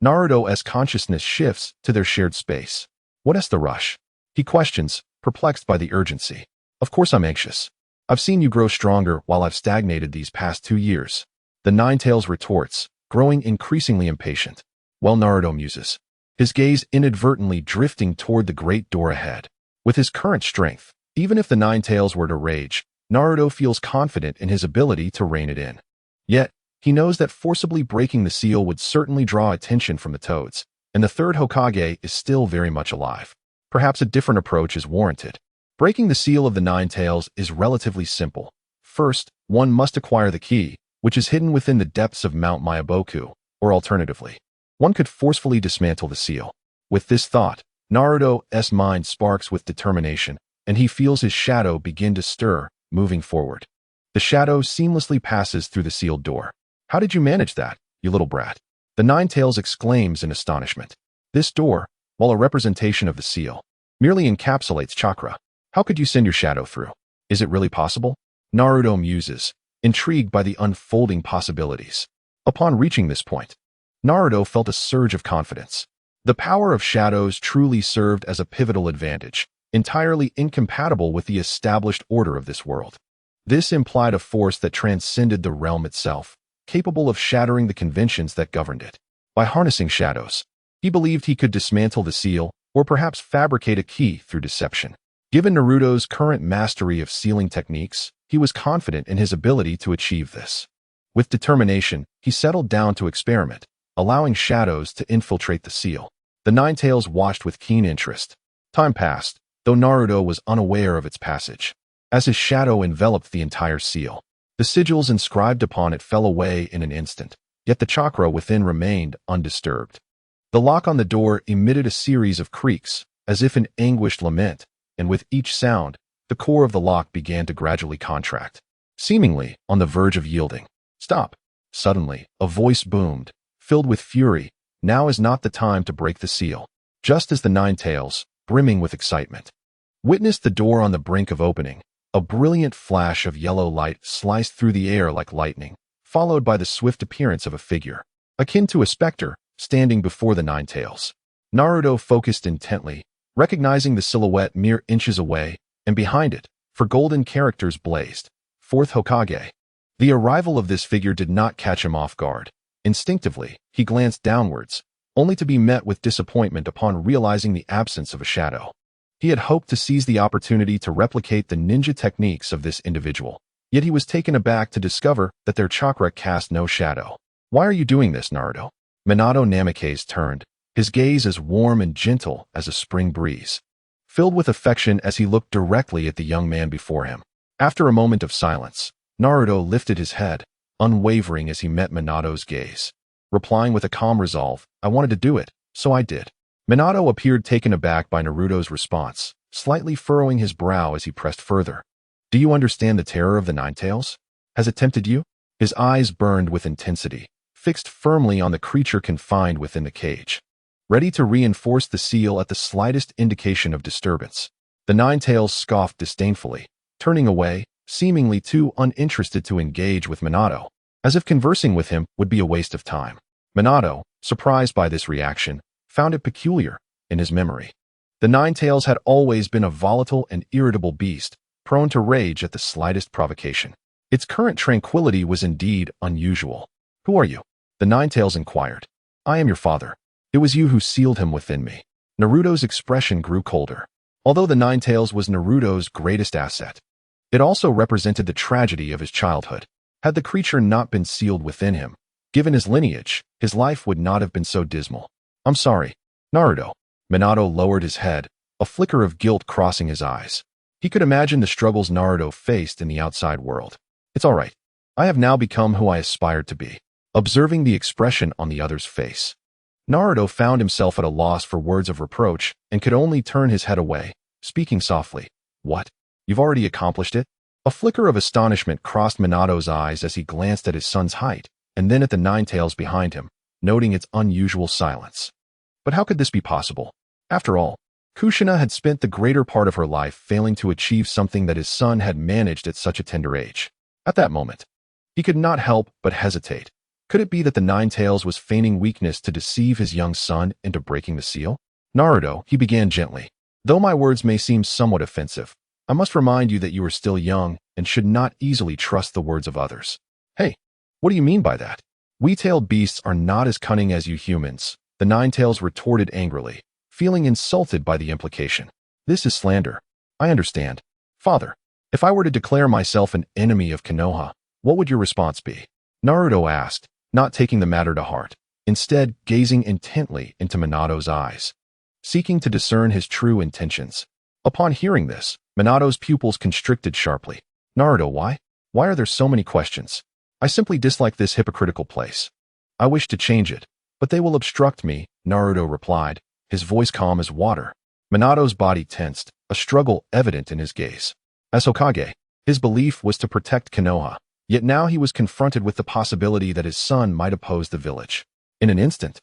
Naruto's consciousness shifts to their shared space. "What is the rush?" he questions, perplexed by the urgency. "Of course I'm anxious. I've seen you grow stronger while I've stagnated these past 2 years. The Ninetales retorts, growing increasingly impatient. While Naruto muses, his gaze inadvertently drifting toward the great door ahead. With his current strength, even if the Ninetales were to rage, Naruto feels confident in his ability to rein it in. Yet, he knows that forcibly breaking the seal would certainly draw attention from the Toads, and the third Hokage is still very much alive. Perhaps a different approach is warranted. Breaking the seal of the Ninetales is relatively simple. First, one must acquire the key, which is hidden within the depths of Mount Myaboku, or alternatively, one could forcefully dismantle the seal. With this thought, Naruto's mind sparks with determination, and he feels his shadow begin to stir, moving forward. The shadow seamlessly passes through the sealed door. "How did you manage that, you little brat?" The Ninetales exclaims in astonishment. This door, while a representation of the seal, merely encapsulates chakra. "How could you send your shadow through? Is it really possible?" Naruto muses, intrigued by the unfolding possibilities. Upon reaching this point, Naruto felt a surge of confidence. The power of shadows truly served as a pivotal advantage, entirely incompatible with the established order of this world. This implied a force that transcended the realm itself, capable of shattering the conventions that governed it. By harnessing shadows, he believed he could dismantle the seal, or perhaps fabricate a key through deception. Given Naruto's current mastery of sealing techniques, he was confident in his ability to achieve this. With determination, he settled down to experiment, allowing shadows to infiltrate the seal. The Ninetales watched with keen interest. Time passed, though Naruto was unaware of its passage. As his shadow enveloped the entire seal, the sigils inscribed upon it fell away in an instant, yet the chakra within remained undisturbed. The lock on the door emitted a series of creaks, as if in anguished lament, and with each sound, the core of the lock began to gradually contract, seemingly on the verge of yielding. "Stop!" Suddenly, a voice boomed, filled with fury. "Now is not the time to break the seal." Just as the Ninetales, brimming with excitement, witnessed the door on the brink of opening, a brilliant flash of yellow light sliced through the air like lightning, followed by the swift appearance of a figure, akin to a specter, standing before the Ninetales. Naruto focused intently, recognizing the silhouette mere inches away, and behind it, for golden characters blazed, "Fourth Hokage." The arrival of this figure did not catch him off guard. Instinctively, he glanced downwards, only to be met with disappointment upon realizing the absence of a shadow. He had hoped to seize the opportunity to replicate the ninja techniques of this individual, yet he was taken aback to discover that their chakra cast no shadow. "Why are you doing this, Naruto?" Minato Namikaze turned, his gaze as warm and gentle as a spring breeze, filled with affection as he looked directly at the young man before him. After a moment of silence, Naruto lifted his head, unwavering as he met Minato's gaze, replying with a calm resolve, "I wanted to do it, so I did." Minato appeared taken aback by Naruto's response, slightly furrowing his brow as he pressed further. "Do you understand the terror of the Nine Tails? Has it tempted you?" His eyes burned with intensity, fixed firmly on the creature confined within the cage, ready to reinforce the seal at the slightest indication of disturbance. The Nine Tails scoffed disdainfully, turning away, seemingly too uninterested to engage with Minato, as if conversing with him would be a waste of time. Minato, surprised by this reaction, found it peculiar in his memory. The Nine Tails had always been a volatile and irritable beast, prone to rage at the slightest provocation. Its current tranquility was indeed unusual. "Who are you?" the Nine Tails inquired. "I am your father. It was you who sealed him within me." Naruto's expression grew colder. Although the Nine Tails was Naruto's greatest asset, it also represented the tragedy of his childhood. Had the creature not been sealed within him, given his lineage, his life would not have been so dismal. "I'm sorry, Naruto." Minato lowered his head, a flicker of guilt crossing his eyes. He could imagine the struggles Naruto faced in the outside world. "It's all right. I have now become who I aspired to be." Observing the expression on the other's face, Naruto found himself at a loss for words of reproach and could only turn his head away, speaking softly. "What? You've already accomplished it?" A flicker of astonishment crossed Minato's eyes as he glanced at his son's height, and then at the Nine Tails behind him, noting its unusual silence. But how could this be possible? After all, Kushina had spent the greater part of her life failing to achieve something that his son had managed at such a tender age. At that moment, he could not help but hesitate. Could it be that the Nine Tails was feigning weakness to deceive his young son into breaking the seal? "Naruto," he began gently, "though my words may seem somewhat offensive, I must remind you that you are still young and should not easily trust the words of others." "Hey, what do you mean by that? We-tailed beasts are not as cunning as you humans," the Nine Tails retorted angrily, feeling insulted by the implication. "This is slander. I understand. Father, if I were to declare myself an enemy of Konoha, what would your response be?" Naruto asked, not taking the matter to heart, instead gazing intently into Minato's eyes, seeking to discern his true intentions. Upon hearing this, Minato's pupils constricted sharply. "Naruto, why? Why are there so many questions? I simply dislike this hypocritical place. I wish to change it, but they will obstruct me," Naruto replied, his voice calm as water. Minato's body tensed, a struggle evident in his gaze. As Hokage, his belief was to protect Konoha, yet now he was confronted with the possibility that his son might oppose the village. In an instant,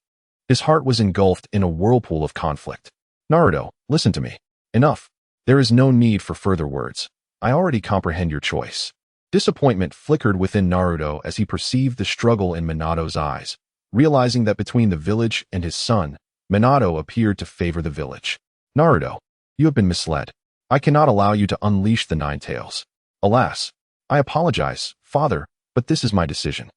his heart was engulfed in a whirlpool of conflict. "Naruto, listen to me. Enough. There is no need for further words. I already comprehend your choice." Disappointment flickered within Naruto as he perceived the struggle in Minato's eyes, realizing that between the village and his son, Minato appeared to favor the village. "Naruto, you have been misled. I cannot allow you to unleash the Nine Tails. Alas, I apologize, father, but this is my decision."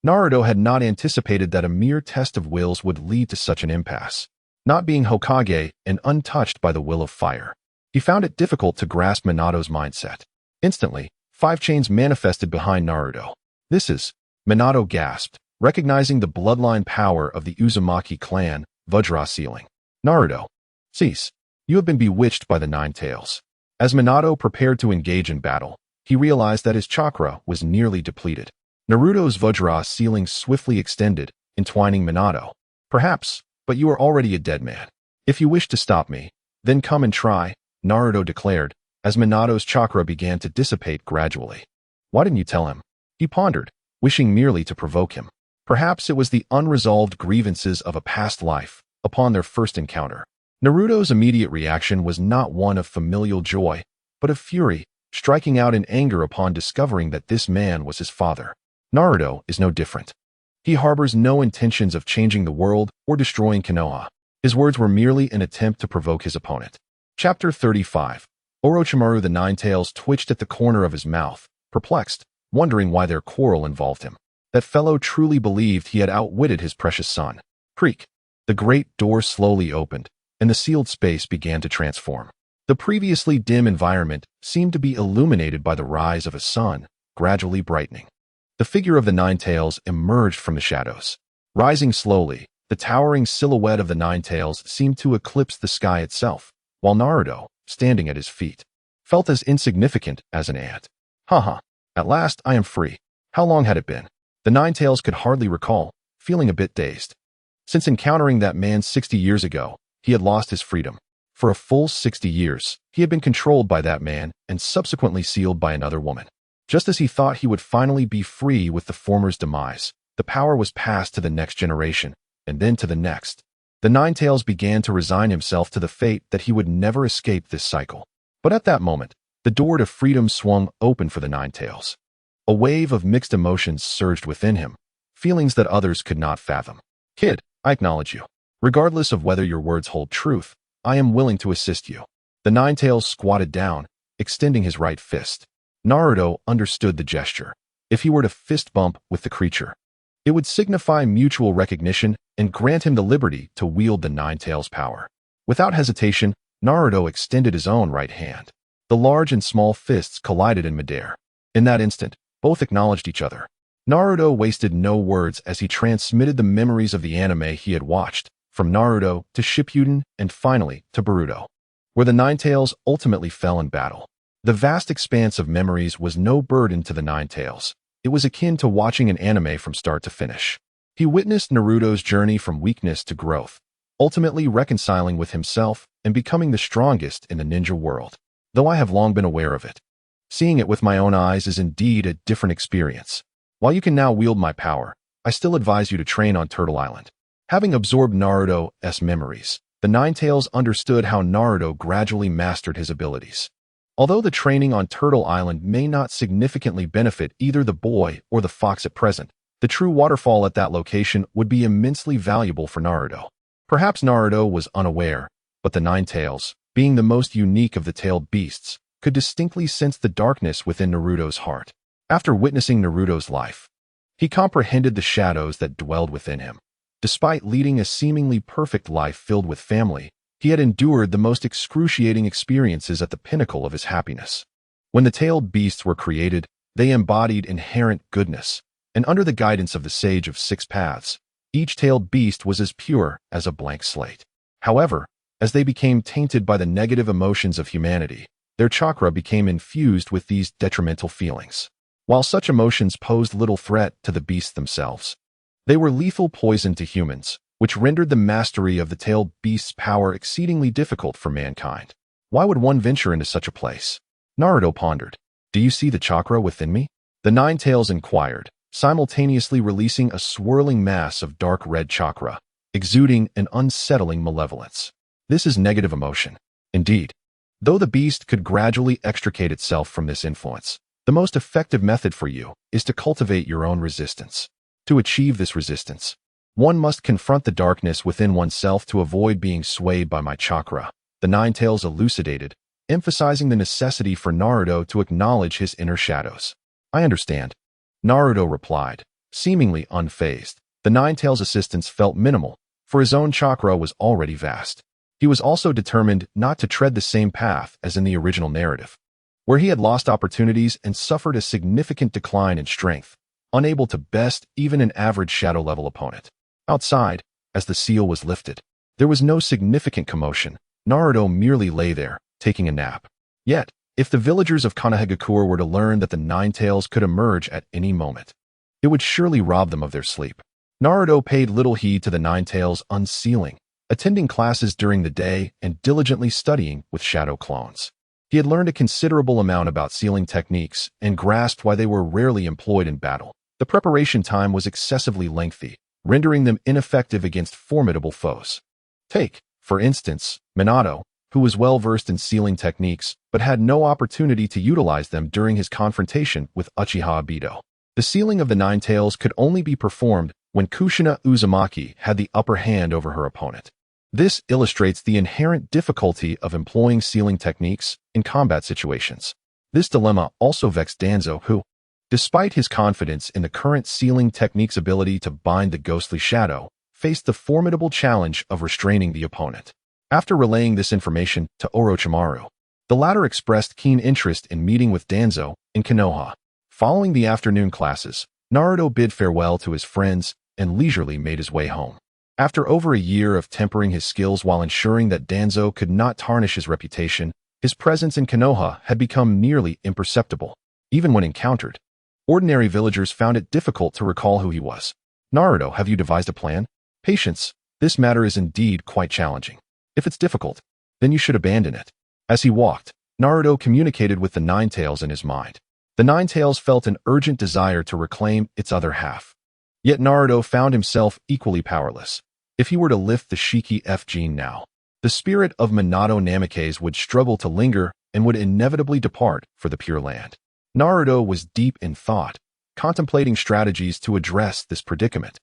Naruto had not anticipated that a mere test of wills would lead to such an impasse. Not being Hokage and untouched by the will of fire, he found it difficult to grasp Minato's mindset. Instantly, 5 chains manifested behind Naruto. "This is..." Minato gasped, recognizing the bloodline power of the Uzumaki clan, Vajra sealing. "Naruto, cease. You have been bewitched by the Nine Tails." As Minato prepared to engage in battle, he realized that his chakra was nearly depleted. Naruto's Vajra sealing swiftly extended, entwining Minato. "Perhaps, but you are already a dead man. If you wish to stop me, then come and try," Naruto declared, as Minato's chakra began to dissipate gradually. "Why didn't you tell him?" he pondered, wishing merely to provoke him. Perhaps it was the unresolved grievances of a past life upon their first encounter. Naruto's immediate reaction was not one of familial joy, but of fury, striking out in anger upon discovering that this man was his father. Naruto is no different. He harbors no intentions of changing the world or destroying Konoha. His words were merely an attempt to provoke his opponent. Chapter 35. Orochimaru the Nine Tails twitched at the corner of his mouth, perplexed, wondering why their quarrel involved him. That fellow truly believed he had outwitted his precious son. Creak. The great door slowly opened, and the sealed space began to transform. The previously dim environment seemed to be illuminated by the rise of a sun, gradually brightening. The figure of the Nine Tails emerged from the shadows. Rising slowly, The towering silhouette of the Nine Tails seemed to eclipse the sky itself, while Naruto, standing at his feet, felt as insignificant as an ant. Haha, at last I am free. How long had it been? The Nine Tails could hardly recall, feeling a bit dazed. Since encountering that man 60 years ago, he had lost his freedom. For a full 60 years, he had been controlled by that man and subsequently sealed by another woman. Just as he thought he would finally be free with the former's demise, the power was passed to the next generation, and then to the next. The Nine Tails began to resign himself to the fate that he would never escape this cycle. But at that moment, the door to freedom swung open for the Nine Tails. A wave of mixed emotions surged within him, feelings that others could not fathom. Kid, I acknowledge you. Regardless of whether your words hold truth, I am willing to assist you. The Nine Tails squatted down, extending his right fist. Naruto understood the gesture. If he were to fist bump with the creature, it would signify mutual recognition and grant him the liberty to wield the Nine Tails' power. Without hesitation, Naruto extended his own right hand. The large and small fists collided in midair. In that instant, both acknowledged each other. Naruto wasted no words as he transmitted the memories of the anime he had watched, from Naruto to Shippuden and finally to Boruto, where the Nine Tails ultimately fell in battle. The vast expanse of memories was no burden to the Nine Tails. It was akin to watching an anime from start to finish. He witnessed Naruto's journey from weakness to growth, ultimately reconciling with himself and becoming the strongest in the ninja world. Though I have long been aware of it, seeing it with my own eyes is indeed a different experience. While you can now wield my power, I still advise you to train on Turtle Island. Having absorbed Naruto's memories, the Nine Tails understood how Naruto gradually mastered his abilities. Although the training on Turtle Island may not significantly benefit either the boy or the fox at present, the true waterfall at that location would be immensely valuable for Naruto. Perhaps Naruto was unaware, but the Nine Tails, being the most unique of the tailed beasts, could distinctly sense the darkness within Naruto's heart. After witnessing Naruto's life, he comprehended the shadows that dwelled within him. Despite leading a seemingly perfect life filled with family, he had endured the most excruciating experiences at the pinnacle of his happiness. When the tailed beasts were created, they embodied inherent goodness, and under the guidance of the Sage of Six Paths, each tailed beast was as pure as a blank slate. However, as they became tainted by the negative emotions of humanity, their chakra became infused with these detrimental feelings. While such emotions posed little threat to the beasts themselves, they were lethal poison to humans, which rendered the mastery of the tailed beast's power exceedingly difficult for mankind. Why would one venture into such a place? Naruto pondered. Do you see the chakra within me? The Nine Tails inquired, simultaneously releasing a swirling mass of dark red chakra, exuding an unsettling malevolence. This is negative emotion. Indeed. Though the beast could gradually extricate itself from this influence, the most effective method for you is to cultivate your own resistance. To achieve this resistance, one must confront the darkness within oneself to avoid being swayed by my chakra, the Nine Tails elucidated, emphasizing the necessity for Naruto to acknowledge his inner shadows. I understand. Naruto replied, seemingly unfazed. The Nine Tails' assistance felt minimal, for his own chakra was already vast. He was also determined not to tread the same path as in the original narrative, where he had lost opportunities and suffered a significant decline in strength, unable to best even an average shadow-level opponent. Outside, as the seal was lifted, there was no significant commotion. Naruto merely lay there, taking a nap. Yet, if the villagers of Konohagakure were to learn that the Nine Tails could emerge at any moment, it would surely rob them of their sleep. Naruto paid little heed to the Nine Tails' unsealing, attending classes during the day and diligently studying with shadow clones. He had learned a considerable amount about sealing techniques and grasped why they were rarely employed in battle. The preparation time was excessively lengthy, rendering them ineffective against formidable foes. Take, for instance, Minato, who was well-versed in sealing techniques but had no opportunity to utilize them during his confrontation with Uchiha Obito. The sealing of the Nine Tails could only be performed when Kushina Uzumaki had the upper hand over her opponent. This illustrates the inherent difficulty of employing sealing techniques in combat situations. This dilemma also vexed Danzo, who, despite his confidence in the current sealing technique's ability to bind the ghostly shadow, faced the formidable challenge of restraining the opponent. After relaying this information to Orochimaru, the latter expressed keen interest in meeting with Danzo in Konoha. Following the afternoon classes, Naruto bid farewell to his friends and leisurely made his way home. After over a year of tempering his skills while ensuring that Danzo could not tarnish his reputation, his presence in Konoha had become nearly imperceptible. Even when encountered, ordinary villagers found it difficult to recall who he was. Naruto, have you devised a plan? Patience, this matter is indeed quite challenging. If it's difficult, then you should abandon it. As he walked, Naruto communicated with the Nine Tails in his mind. The Nine Tails felt an urgent desire to reclaim its other half. Yet Naruto found himself equally powerless. If he were to lift the Shiki F gene now, the spirit of Minato Namikaze would struggle to linger and would inevitably depart for the Pure Land. Naruto was deep in thought, contemplating strategies to address this predicament.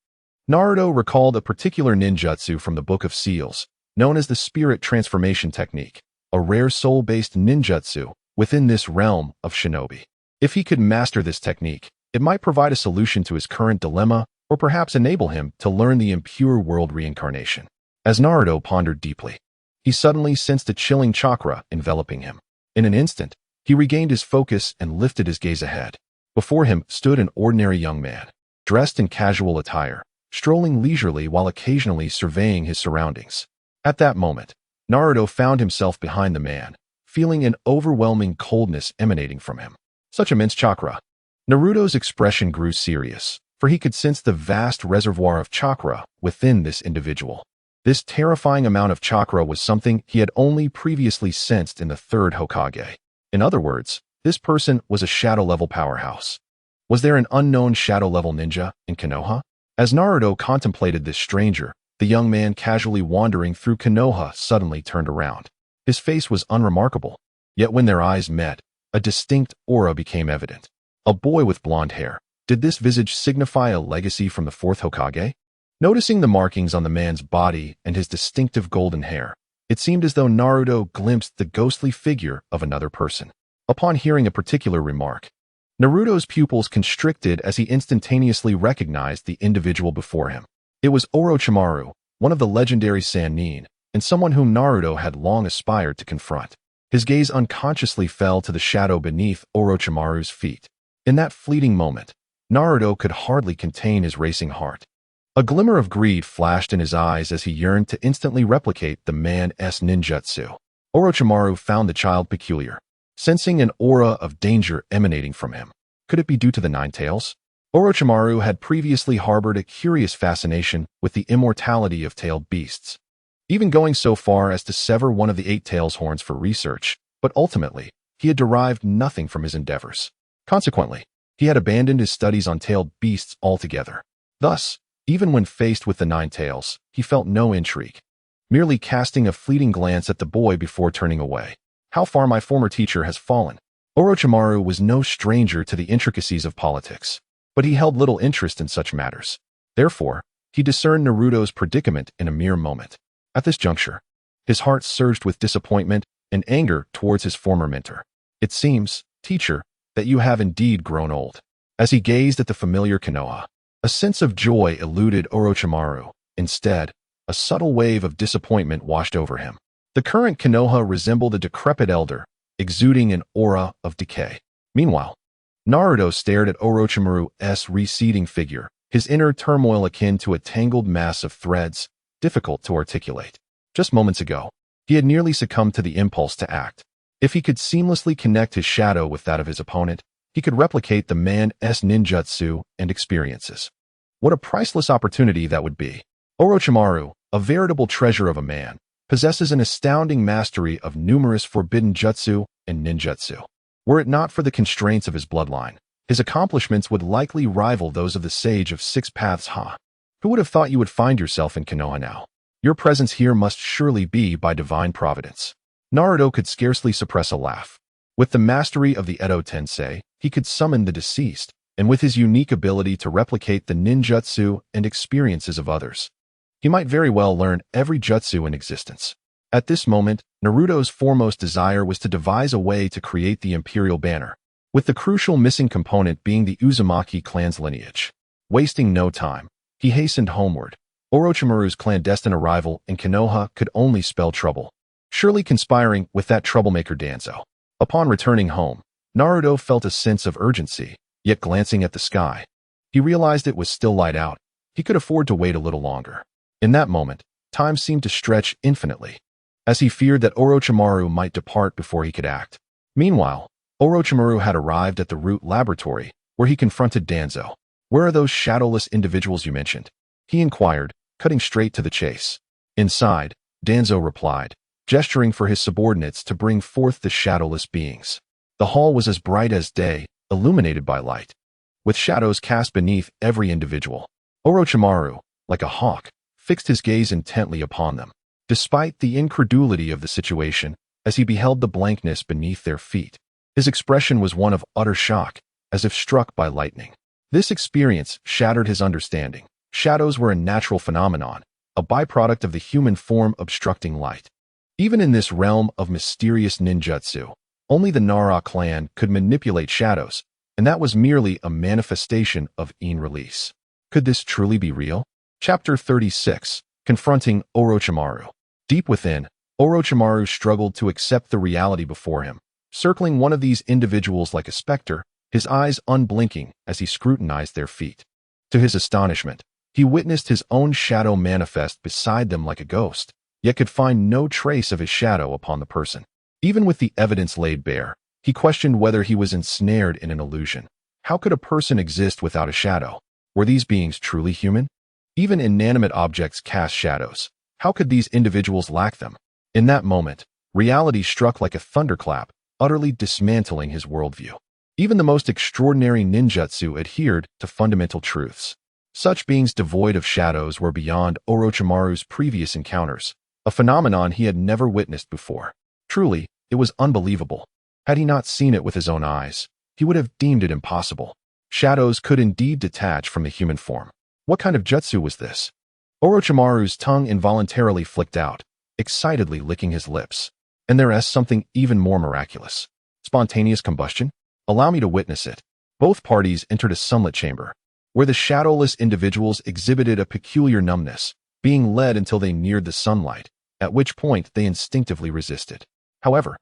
Naruto recalled a particular ninjutsu from the Book of Seals, known as the Spirit Transformation Technique, a rare soul-based ninjutsu within this realm of shinobi. If he could master this technique, it might provide a solution to his current dilemma or perhaps enable him to learn the impure world reincarnation. As Naruto pondered deeply, he suddenly sensed a chilling chakra enveloping him. In an instant, he regained his focus and lifted his gaze ahead. Before him stood an ordinary young man, dressed in casual attire, strolling leisurely while occasionally surveying his surroundings. At that moment, Naruto found himself behind the man, feeling an overwhelming coldness emanating from him. Such immense chakra. Naruto's expression grew serious, for he could sense the vast reservoir of chakra within this individual. This terrifying amount of chakra was something he had only previously sensed in the third Hokage. In other words, this person was a shadow-level powerhouse. Was there an unknown shadow-level ninja in Konoha? As Naruto contemplated this stranger, the young man casually wandering through Konoha suddenly turned around. His face was unremarkable, yet when their eyes met, a distinct aura became evident. A boy with blonde hair. Did this visage signify a legacy from the fourth Hokage? Noticing the markings on the man's body and his distinctive golden hair, it seemed as though Naruto glimpsed the ghostly figure of another person. Upon hearing a particular remark, Naruto's pupils constricted as he instantaneously recognized the individual before him. It was Orochimaru, one of the legendary Sannin, and someone whom Naruto had long aspired to confront. His gaze unconsciously fell to the shadow beneath Orochimaru's feet. In that fleeting moment, Naruto could hardly contain his racing heart. A glimmer of greed flashed in his eyes as he yearned to instantly replicate the man's ninjutsu. Orochimaru found the child peculiar, sensing an aura of danger emanating from him. Could it be due to the Nine Tails? Orochimaru had previously harbored a curious fascination with the immortality of tailed beasts, even going so far as to sever one of the 8 tails' horns for research, but ultimately, he had derived nothing from his endeavors. Consequently, he had abandoned his studies on tailed beasts altogether. Thus, even when faced with the Nine Tails, he felt no intrigue, merely casting a fleeting glance at the boy before turning away. How far my former teacher has fallen. Orochimaru was no stranger to the intricacies of politics, but he held little interest in such matters. Therefore, he discerned Naruto's predicament in a mere moment. At this juncture, his heart surged with disappointment and anger towards his former mentor. It seems, teacher, that you have indeed grown old. As he gazed at the familiar Konoha, a sense of joy eluded Orochimaru. Instead, a subtle wave of disappointment washed over him. The current Konoha resembled a decrepit elder, exuding an aura of decay. Meanwhile, Naruto stared at Orochimaru's receding figure, his inner turmoil akin to a tangled mass of threads, difficult to articulate. Just moments ago, he had nearly succumbed to the impulse to act. If he could seamlessly connect his shadow with that of his opponent, he could replicate the man's ninjutsu and experiences. What a priceless opportunity that would be. Orochimaru, a veritable treasure of a man, possesses an astounding mastery of numerous forbidden jutsu and ninjutsu. Were it not for the constraints of his bloodline, his accomplishments would likely rival those of the Sage of Six Paths. Who would have thought you would find yourself in Konoha now? Your presence here must surely be by divine providence. Naruto could scarcely suppress a laugh. With the mastery of the Edo Tensei, he could summon the deceased, and with his unique ability to replicate the ninjutsu and experiences of others, he might very well learn every jutsu in existence. At this moment, Naruto's foremost desire was to devise a way to create the Imperial Banner, with the crucial missing component being the Uzumaki clan's lineage. Wasting no time, he hastened homeward. Orochimaru's clandestine arrival in Konoha could only spell trouble, surely conspiring with that troublemaker Danzo. Upon returning home, Naruto felt a sense of urgency, yet glancing at the sky, he realized it was still light out. He could afford to wait a little longer. In that moment, time seemed to stretch infinitely, as he feared that Orochimaru might depart before he could act. Meanwhile, Orochimaru had arrived at the Root laboratory, where he confronted Danzo. "Where are those shadowless individuals you mentioned?" he inquired, cutting straight to the chase. "Inside," Danzo replied, gesturing for his subordinates to bring forth the shadowless beings. The hall was as bright as day, illuminated by light, with shadows cast beneath every individual. Orochimaru, like a hawk, fixed his gaze intently upon them, despite the incredulity of the situation, as he beheld the blankness beneath their feet. His expression was one of utter shock, as if struck by lightning. This experience shattered his understanding. Shadows were a natural phenomenon, a byproduct of the human form obstructing light. Even in this realm of mysterious ninjutsu, only the Nara clan could manipulate shadows, and that was merely a manifestation of Yin release. Could this truly be real? Chapter 36, Confronting Orochimaru. Deep within, Orochimaru struggled to accept the reality before him, circling one of these individuals like a specter, his eyes unblinking as he scrutinized their feet. To his astonishment, he witnessed his own shadow manifest beside them like a ghost, yet could find no trace of his shadow upon the person. Even with the evidence laid bare, he questioned whether he was ensnared in an illusion. How could a person exist without a shadow? Were these beings truly human? Even inanimate objects cast shadows. How could these individuals lack them? In that moment, reality struck like a thunderclap, utterly dismantling his worldview. Even the most extraordinary ninjutsu adhered to fundamental truths. Such beings devoid of shadows were beyond Orochimaru's previous encounters, a phenomenon he had never witnessed before. Truly, it was unbelievable. Had he not seen it with his own eyes, he would have deemed it impossible. Shadows could indeed detach from the human form. What kind of jutsu was this? Orochimaru's tongue involuntarily flicked out, excitedly licking his lips. And there is something even more miraculous. Spontaneous combustion? Allow me to witness it. Both parties entered a sunlit chamber, where the shadowless individuals exhibited a peculiar numbness, being led until they neared the sunlight, at which point they instinctively resisted. However,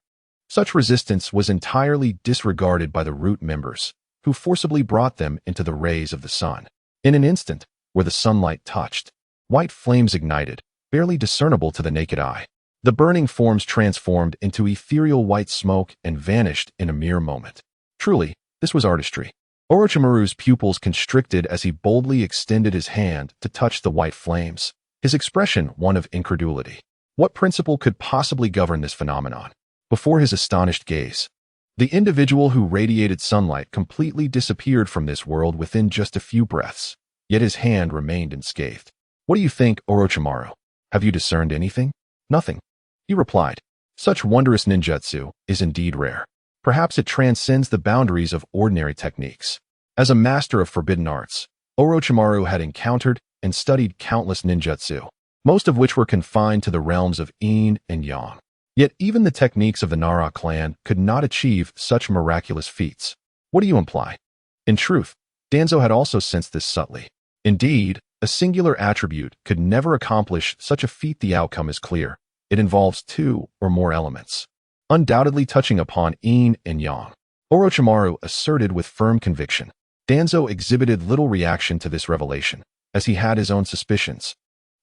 such resistance was entirely disregarded by the Root members, who forcibly brought them into the rays of the sun. In an instant, where the sunlight touched, white flames ignited, barely discernible to the naked eye. The burning forms transformed into ethereal white smoke and vanished in a mere moment. Truly, this was artistry. Orochimaru's pupils constricted as he boldly extended his hand to touch the white flames, his expression one of incredulity. What principle could possibly govern this phenomenon? Before his astonished gaze, the individual who radiated sunlight completely disappeared from this world within just a few breaths, yet his hand remained unscathed. "What do you think, Orochimaru? Have you discerned anything?" "Nothing," he replied. "Such wondrous ninjutsu is indeed rare. Perhaps it transcends the boundaries of ordinary techniques." As a master of forbidden arts, Orochimaru had encountered and studied countless ninjutsu, most of which were confined to the realms of Yin and Yang. Yet even the techniques of the Nara clan could not achieve such miraculous feats. What do you imply? In truth, Danzo had also sensed this subtly. Indeed, a singular attribute could never accomplish such a feat. The outcome is clear. It involves two or more elements, undoubtedly touching upon Yin and Yang. Orochimaru asserted with firm conviction. Danzo exhibited little reaction to this revelation, as he had his own suspicions.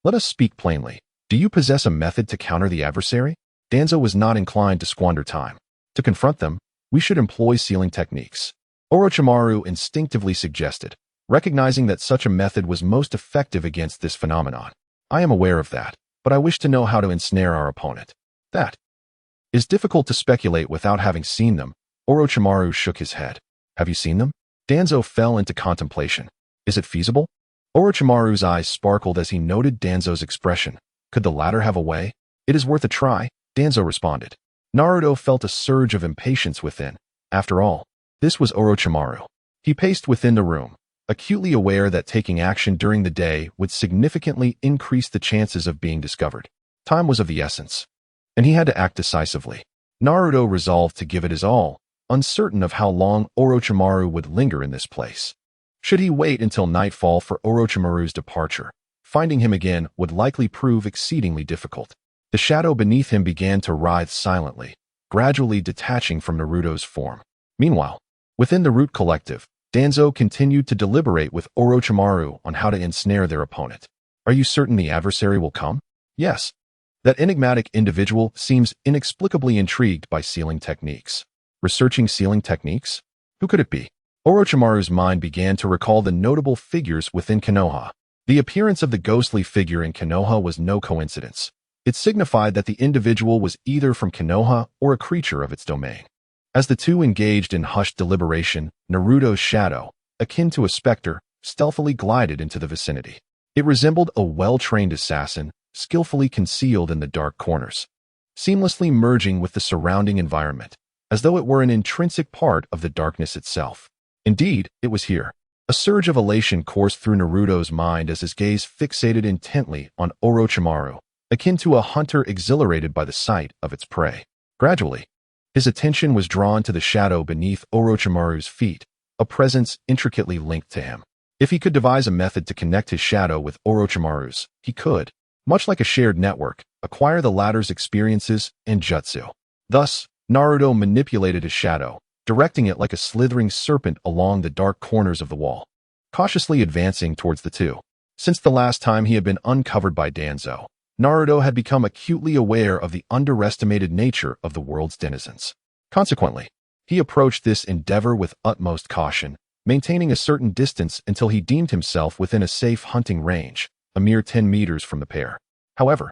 "Let us speak plainly. Do you possess a method to counter the adversary?" Danzo was not inclined to squander time. "To confront them, we should employ sealing techniques," Orochimaru instinctively suggested, recognizing that such a method was most effective against this phenomenon. "I am aware of that, but I wish to know how to ensnare our opponent." "That is difficult to speculate without having seen them." Orochimaru shook his head. "Have you seen them?" Danzo fell into contemplation. "Is it feasible?" Orochimaru's eyes sparkled as he noted Danzo's expression. Could the latter have a way? "It is worth a try," Danzo responded. Naruto felt a surge of impatience within. After all, this was Orochimaru. He paced within the room, acutely aware that taking action during the day would significantly increase the chances of being discovered. Time was of the essence, and he had to act decisively. Naruto resolved to give it his all, uncertain of how long Orochimaru would linger in this place. Should he wait until nightfall for Orochimaru's departure, finding him again would likely prove exceedingly difficult. The shadow beneath him began to writhe silently, gradually detaching from Naruto's form. Meanwhile, within the Root Collective, Danzo continued to deliberate with Orochimaru on how to ensnare their opponent. Are you certain the adversary will come? Yes. That enigmatic individual seems inexplicably intrigued by sealing techniques. Researching sealing techniques? Who could it be? Orochimaru's mind began to recall the notable figures within Konoha. The appearance of the ghostly figure in Konoha was no coincidence. It signified that the individual was either from Konoha or a creature of its domain. As the two engaged in hushed deliberation, Naruto's shadow, akin to a specter, stealthily glided into the vicinity. It resembled a well-trained assassin, skillfully concealed in the dark corners, seamlessly merging with the surrounding environment, as though it were an intrinsic part of the darkness itself. Indeed, it was here. A surge of elation coursed through Naruto's mind as his gaze fixated intently on Orochimaru, akin to a hunter exhilarated by the sight of its prey. Gradually, his attention was drawn to the shadow beneath Orochimaru's feet, a presence intricately linked to him. If he could devise a method to connect his shadow with Orochimaru's, he could, much like a shared network, acquire the latter's experiences and jutsu. Thus, Naruto manipulated his shadow, directing it like a slithering serpent along the dark corners of the wall, cautiously advancing towards the two. Since the last time he had been uncovered by Danzo, Naruto had become acutely aware of the underestimated nature of the world's denizens. Consequently, he approached this endeavor with utmost caution, maintaining a certain distance until he deemed himself within a safe hunting range, a mere 10 meters from the pair. However,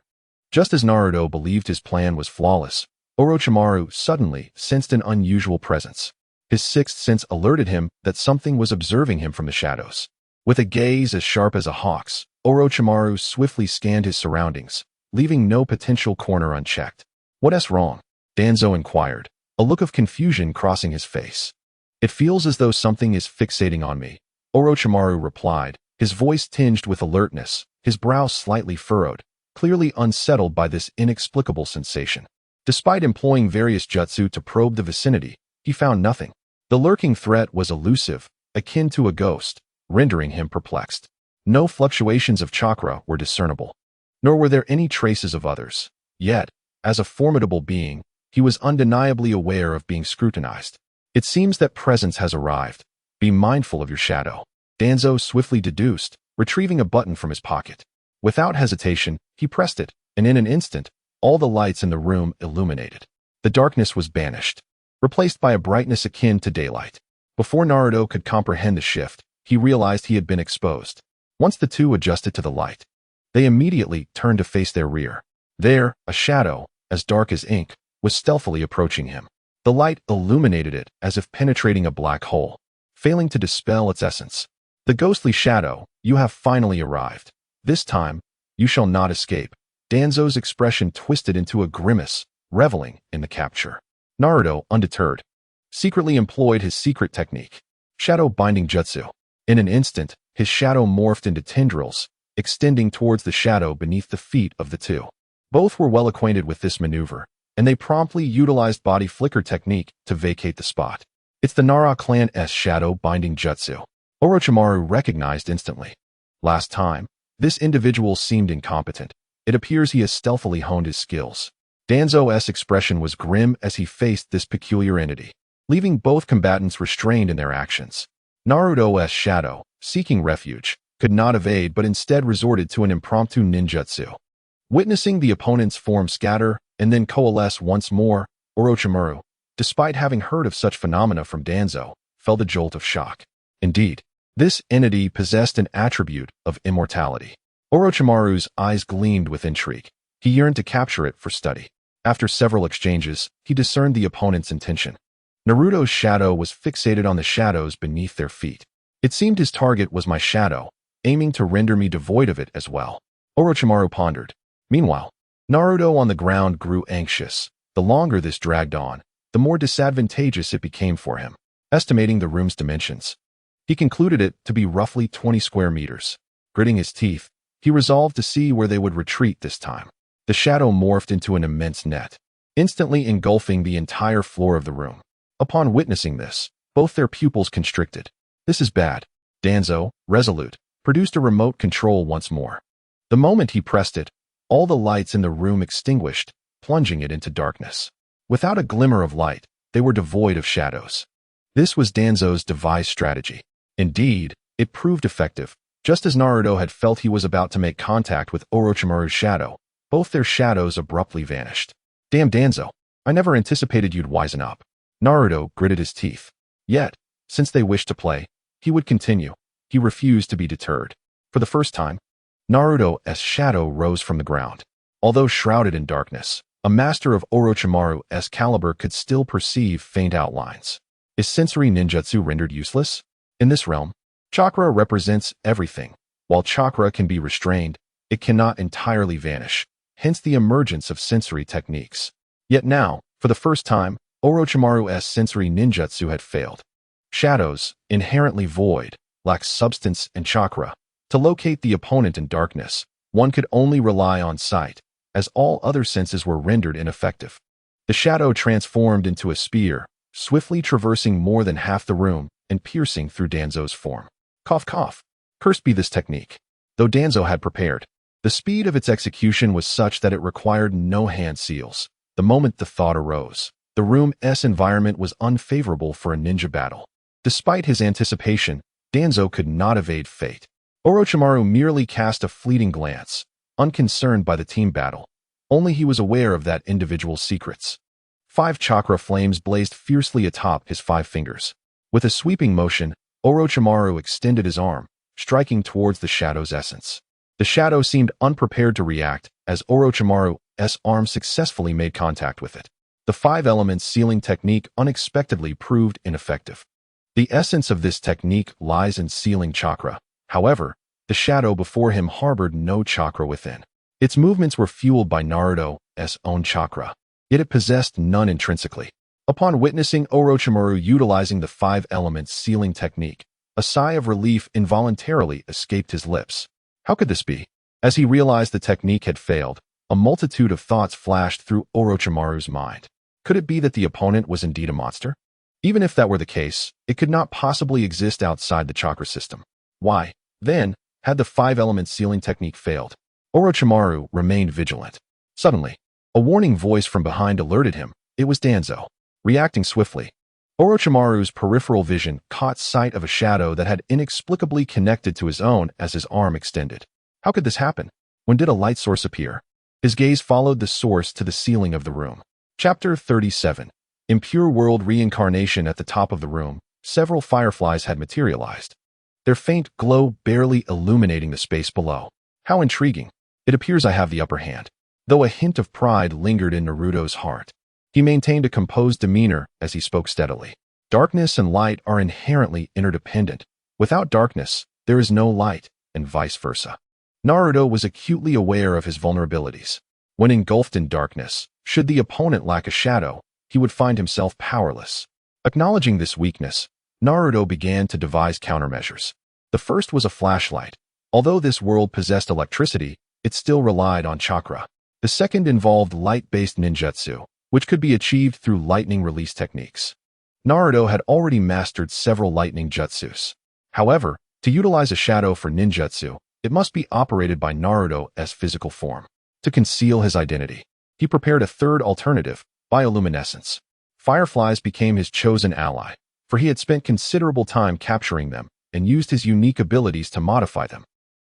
just as Naruto believed his plan was flawless, Orochimaru suddenly sensed an unusual presence. His sixth sense alerted him that something was observing him from the shadows. With a gaze as sharp as a hawk's, Orochimaru swiftly scanned his surroundings, leaving no potential corner unchecked. "What's wrong?" Danzo inquired, a look of confusion crossing his face. "It feels as though something is fixating on me," Orochimaru replied, his voice tinged with alertness, his brow slightly furrowed, clearly unsettled by this inexplicable sensation. Despite employing various jutsu to probe the vicinity, he found nothing. The lurking threat was elusive, akin to a ghost, rendering him perplexed. No fluctuations of chakra were discernible, nor were there any traces of others. Yet, as a formidable being, he was undeniably aware of being scrutinized. "It seems that presence has arrived. Be mindful of your shadow," Danzo swiftly deduced, retrieving a button from his pocket. Without hesitation, he pressed it, and in an instant, all the lights in the room illuminated. The darkness was banished, replaced by a brightness akin to daylight. Before Naruto could comprehend the shift, he realized he had been exposed. Once the two adjusted to the light, they immediately turned to face their rear. There, a shadow, as dark as ink, was stealthily approaching him. The light illuminated it as if penetrating a black hole, failing to dispel its essence. "The ghostly shadow, you have finally arrived. This time, you shall not escape." Danzo's expression twisted into a grimace, reveling in the capture. Naruto, undeterred, secretly employed his secret technique, shadow binding jutsu. In an instant, his shadow morphed into tendrils, extending towards the shadow beneath the feet of the two. Both were well acquainted with this maneuver, and they promptly utilized body flicker technique to vacate the spot. "It's the Nara clan's shadow binding jutsu," Orochimaru recognized instantly. Last time, this individual seemed incompetent. It appears he has stealthily honed his skills. Danzo's expression was grim as he faced this peculiar entity, leaving both combatants restrained in their actions. Naruto's shadow, seeking refuge, could not evade but instead resorted to an impromptu ninjutsu. Witnessing the opponent's form scatter and then coalesce once more, Orochimaru, despite having heard of such phenomena from Danzo, felt a jolt of shock. Indeed, this entity possessed an attribute of immortality. Orochimaru's eyes gleamed with intrigue. He yearned to capture it for study. After several exchanges, he discerned the opponent's intention. Naruto's shadow was fixated on the shadows beneath their feet. It seemed his target was my shadow, aiming to render me devoid of it as well. Orochimaru pondered. Meanwhile, Naruto on the ground grew anxious. The longer this dragged on, the more disadvantageous it became for him. Estimating the room's dimensions, he concluded it to be roughly 20 square meters. Gritting his teeth, he resolved to see where they would retreat this time. The shadow morphed into an immense net, instantly engulfing the entire floor of the room. Upon witnessing this, both their pupils constricted. "This is bad." Danzo, resolute, produced a remote control once more. The moment he pressed it, all the lights in the room extinguished, plunging it into darkness. Without a glimmer of light, they were devoid of shadows. This was Danzo's devised strategy. Indeed, it proved effective. Just as Naruto had felt he was about to make contact with Orochimaru's shadow, both their shadows abruptly vanished. Damn Danzo, I never anticipated you'd wisen up. Naruto gritted his teeth. Yet, since they wished to play, he would continue. He refused to be deterred. For the first time, Naruto's shadow rose from the ground. Although shrouded in darkness, a master of Orochimaru's caliber could still perceive faint outlines. Is sensory ninjutsu rendered useless? In this realm, chakra represents everything. While chakra can be restrained, it cannot entirely vanish, hence the emergence of sensory techniques. Yet now, for the first time, Orochimaru's sensory ninjutsu had failed. Shadows, inherently void, lack substance and chakra. To locate the opponent in darkness, one could only rely on sight, as all other senses were rendered ineffective. The shadow transformed into a spear, swiftly traversing more than half the room and piercing through Danzo's form. Cough cough. Cursed be this technique. Though Danzo had prepared, the speed of its execution was such that it required no hand seals. The moment the thought arose, the room's environment was unfavorable for a ninja battle. Despite his anticipation, Danzo could not evade fate. Orochimaru merely cast a fleeting glance, unconcerned by the team battle. Only he was aware of that individual's secrets. 5 chakra flames blazed fiercely atop his 5 fingers. With a sweeping motion, Orochimaru extended his arm, striking towards the shadow's essence. The shadow seemed unprepared to react as Orochimaru's arm successfully made contact with it. The 5 elements sealing technique unexpectedly proved ineffective. The essence of this technique lies in sealing chakra. However, the shadow before him harbored no chakra within. Its movements were fueled by Naruto's own chakra, yet it possessed none intrinsically. Upon witnessing Orochimaru utilizing the 5 elements sealing technique, a sigh of relief involuntarily escaped his lips. How could this be? As he realized the technique had failed, a multitude of thoughts flashed through Orochimaru's mind. Could it be that the opponent was indeed a monster? Even if that were the case, it could not possibly exist outside the chakra system. Why, then, had the 5 elements sealing technique failed? Orochimaru remained vigilant. Suddenly, a warning voice from behind alerted him. It was Danzo. Reacting swiftly, Orochimaru's peripheral vision caught sight of a shadow that had inexplicably connected to his own as his arm extended. How could this happen? When did a light source appear? His gaze followed the source to the ceiling of the room. Chapter 37. Impure World Reincarnation. At the top of the room, several fireflies had materialized, their faint glow barely illuminating the space below. How intriguing. It appears I have the upper hand. Though a hint of pride lingered in Naruto's heart, he maintained a composed demeanor as he spoke steadily. Darkness and light are inherently interdependent. Without darkness, there is no light, and vice versa. Naruto was acutely aware of his vulnerabilities. When engulfed in darkness, should the opponent lack a shadow, he would find himself powerless. Acknowledging this weakness, Naruto began to devise countermeasures. The first was a flashlight. Although this world possessed electricity, it still relied on chakra. The second involved light-based ninjutsu, which could be achieved through lightning release techniques. Naruto had already mastered several lightning jutsus. However, to utilize a shadow for ninjutsu, it must be operated by Naruto's physical form. To conceal his identity, he prepared a third alternative, bioluminescence. Fireflies became his chosen ally, for he had spent considerable time capturing them and used his unique abilities to modify them,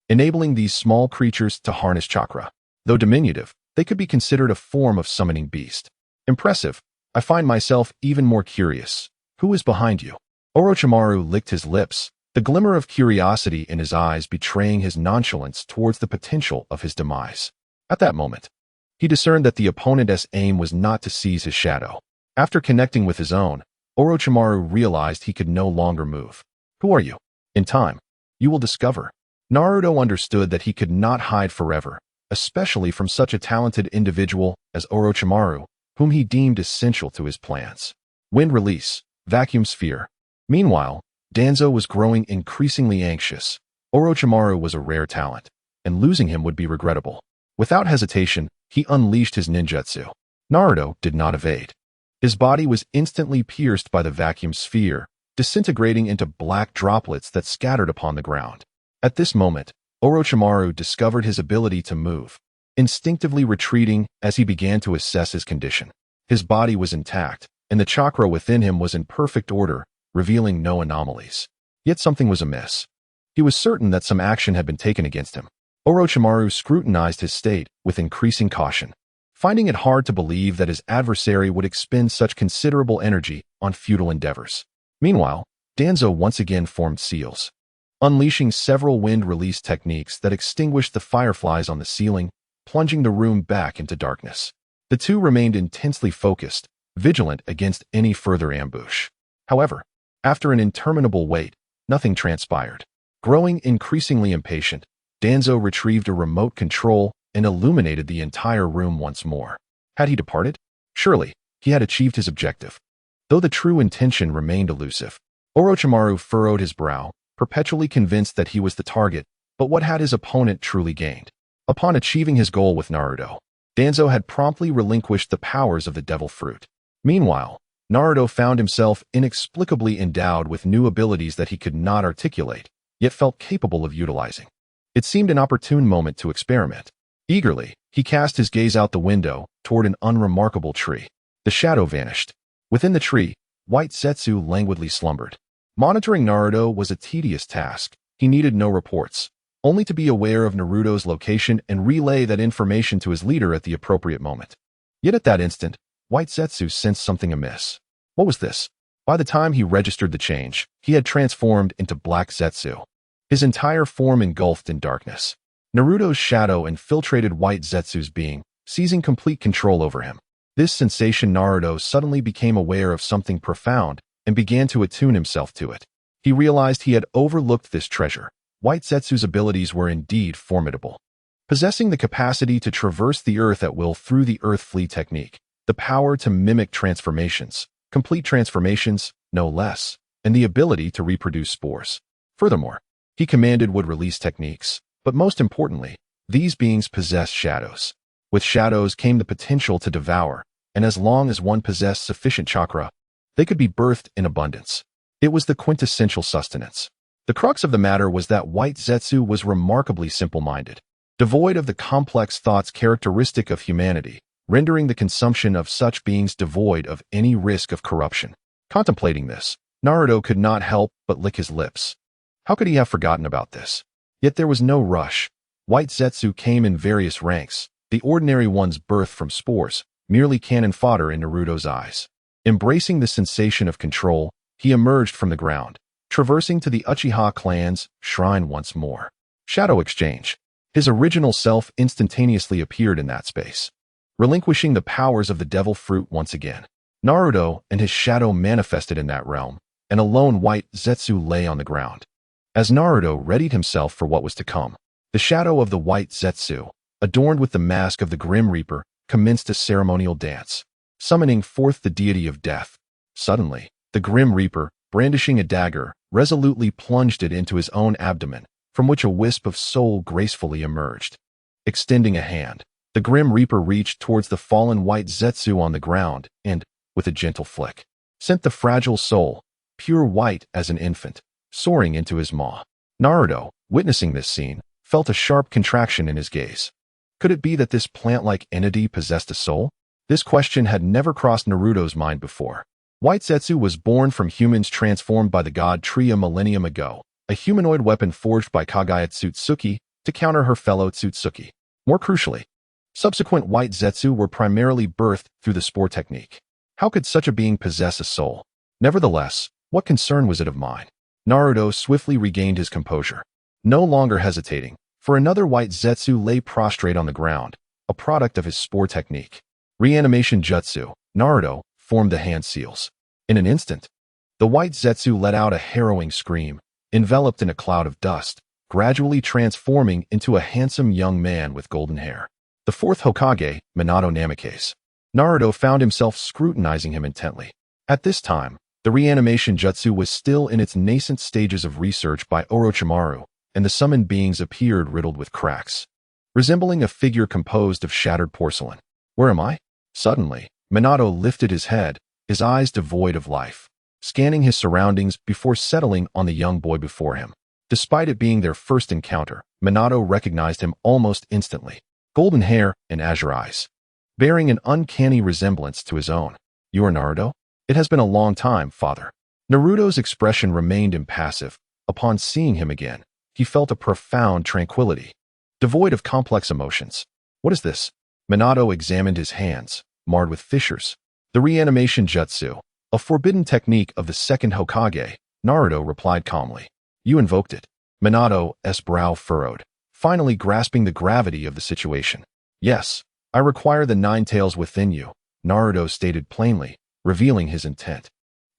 enabling these small creatures to harness chakra. Though diminutive, they could be considered a form of summoning beast. Impressive. I find myself even more curious. Who is behind you? Orochimaru licked his lips, the glimmer of curiosity in his eyes betraying his nonchalance towards the potential of his demise. At that moment, he discerned that the opponent's aim was not to seize his shadow. After connecting with his own, Orochimaru realized he could no longer move. Who are you? In time, you will discover. Naruto understood that he could not hide forever, especially from such a talented individual as Orochimaru, whom he deemed essential to his plans. Wind release, vacuum sphere. Meanwhile, Danzo was growing increasingly anxious. Orochimaru was a rare talent, and losing him would be regrettable. Without hesitation, he unleashed his ninjutsu. Naruto did not evade. His body was instantly pierced by the vacuum sphere, disintegrating into black droplets that scattered upon the ground. At this moment, Orochimaru discovered his ability to move, instinctively retreating as he began to assess his condition. His body was intact, and the chakra within him was in perfect order, revealing no anomalies. Yet something was amiss. He was certain that some action had been taken against him. Orochimaru scrutinized his state with increasing caution, finding it hard to believe that his adversary would expend such considerable energy on futile endeavors. Meanwhile, Danzo once again formed seals, unleashing several wind-release techniques that extinguished the fireflies on the ceiling, plunging the room back into darkness. The two remained intensely focused, vigilant against any further ambush. However, after an interminable wait, nothing transpired. Growing increasingly impatient, Danzo retrieved a remote control and illuminated the entire room once more. Had he departed? Surely, he had achieved his objective. Though the true intention remained elusive, Orochimaru furrowed his brow, perpetually convinced that he was the target, but what had his opponent truly gained? Upon achieving his goal with Naruto, Danzo had promptly relinquished the powers of the devil fruit. Meanwhile, Naruto found himself inexplicably endowed with new abilities that he could not articulate, yet felt capable of utilizing. It seemed an opportune moment to experiment. Eagerly, he cast his gaze out the window toward an unremarkable tree. The shadow vanished. Within the tree, White Zetsu languidly slumbered. Monitoring Naruto was a tedious task. He needed no reports, only to be aware of Naruto's location and relay that information to his leader at the appropriate moment. Yet at that instant, White Zetsu sensed something amiss. What was this? By the time he registered the change, he had transformed into Black Zetsu, his entire form engulfed in darkness. Naruto's shadow infiltrated White Zetsu's being, seizing complete control over him. This sensation, Naruto suddenly became aware of something profound and began to attune himself to it. He realized he had overlooked this treasure. White Zetsu's abilities were indeed formidable. Possessing the capacity to traverse the earth at will through the Earth Flee technique, the power to mimic transformations, complete transformations, no less, and the ability to reproduce spores. Furthermore, he commanded would-release techniques, but most importantly, these beings possessed shadows. With shadows came the potential to devour, and as long as one possessed sufficient chakra, they could be birthed in abundance. It was the quintessential sustenance. The crux of the matter was that White Zetsu was remarkably simple-minded, devoid of the complex thoughts characteristic of humanity, rendering the consumption of such beings devoid of any risk of corruption. Contemplating this, Naruto could not help but lick his lips. How could he have forgotten about this? Yet there was no rush. White Zetsu came in various ranks, the ordinary ones birthed from spores, merely cannon fodder in Naruto's eyes. Embracing the sensation of control, he emerged from the ground, traversing to the Uchiha clan's shrine once more. Shadow exchange. His original self instantaneously appeared in that space, relinquishing the powers of the devil fruit once again. Naruto and his shadow manifested in that realm, and a lone White Zetsu lay on the ground. As Naruto readied himself for what was to come, the shadow of the White Zetsu, adorned with the mask of the Grim Reaper, commenced a ceremonial dance, summoning forth the deity of death. Suddenly, the Grim Reaper, brandishing a dagger, resolutely plunged it into his own abdomen, from which a wisp of soul gracefully emerged. Extending a hand, the Grim Reaper reached towards the fallen White Zetsu on the ground and, with a gentle flick, sent the fragile soul, pure white as an infant, soaring into his maw. Naruto, witnessing this scene, felt a sharp contraction in his gaze. Could it be that this plant-like entity possessed a soul? This question had never crossed Naruto's mind before. White Zetsu was born from humans transformed by the god tree a millennium ago, a humanoid weapon forged by Kagaya Tsutsuki to counter her fellow Tsutsuki. More crucially, subsequent White Zetsu were primarily birthed through the spore technique. How could such a being possess a soul? Nevertheless, what concern was it of mine? Naruto swiftly regained his composure. No longer hesitating, for another White Zetsu lay prostrate on the ground, a product of his spore technique. Reanimation Jutsu, Naruto, formed the hand seals. In an instant, the White Zetsu let out a harrowing scream, enveloped in a cloud of dust, gradually transforming into a handsome young man with golden hair. The fourth Hokage, Minato Namikaze. Naruto found himself scrutinizing him intently. At this time, the reanimation jutsu was still in its nascent stages of research by Orochimaru, and the summoned beings appeared riddled with cracks, resembling a figure composed of shattered porcelain. Where am I? Suddenly, Minato lifted his head, his eyes devoid of life, scanning his surroundings before settling on the young boy before him. Despite it being their first encounter, Minato recognized him almost instantly. Golden hair and azure eyes, bearing an uncanny resemblance to his own. You are Naruto? It has been a long time, father. Naruto's expression remained impassive. Upon seeing him again, he felt a profound tranquility, devoid of complex emotions. What is this? Minato examined his hands, marred with fissures. The reanimation jutsu, a forbidden technique of the second Hokage, Naruto replied calmly. You invoked it. Minato's brow furrowed, finally grasping the gravity of the situation. Yes, I require the nine tails within you, Naruto stated plainly, revealing his intent.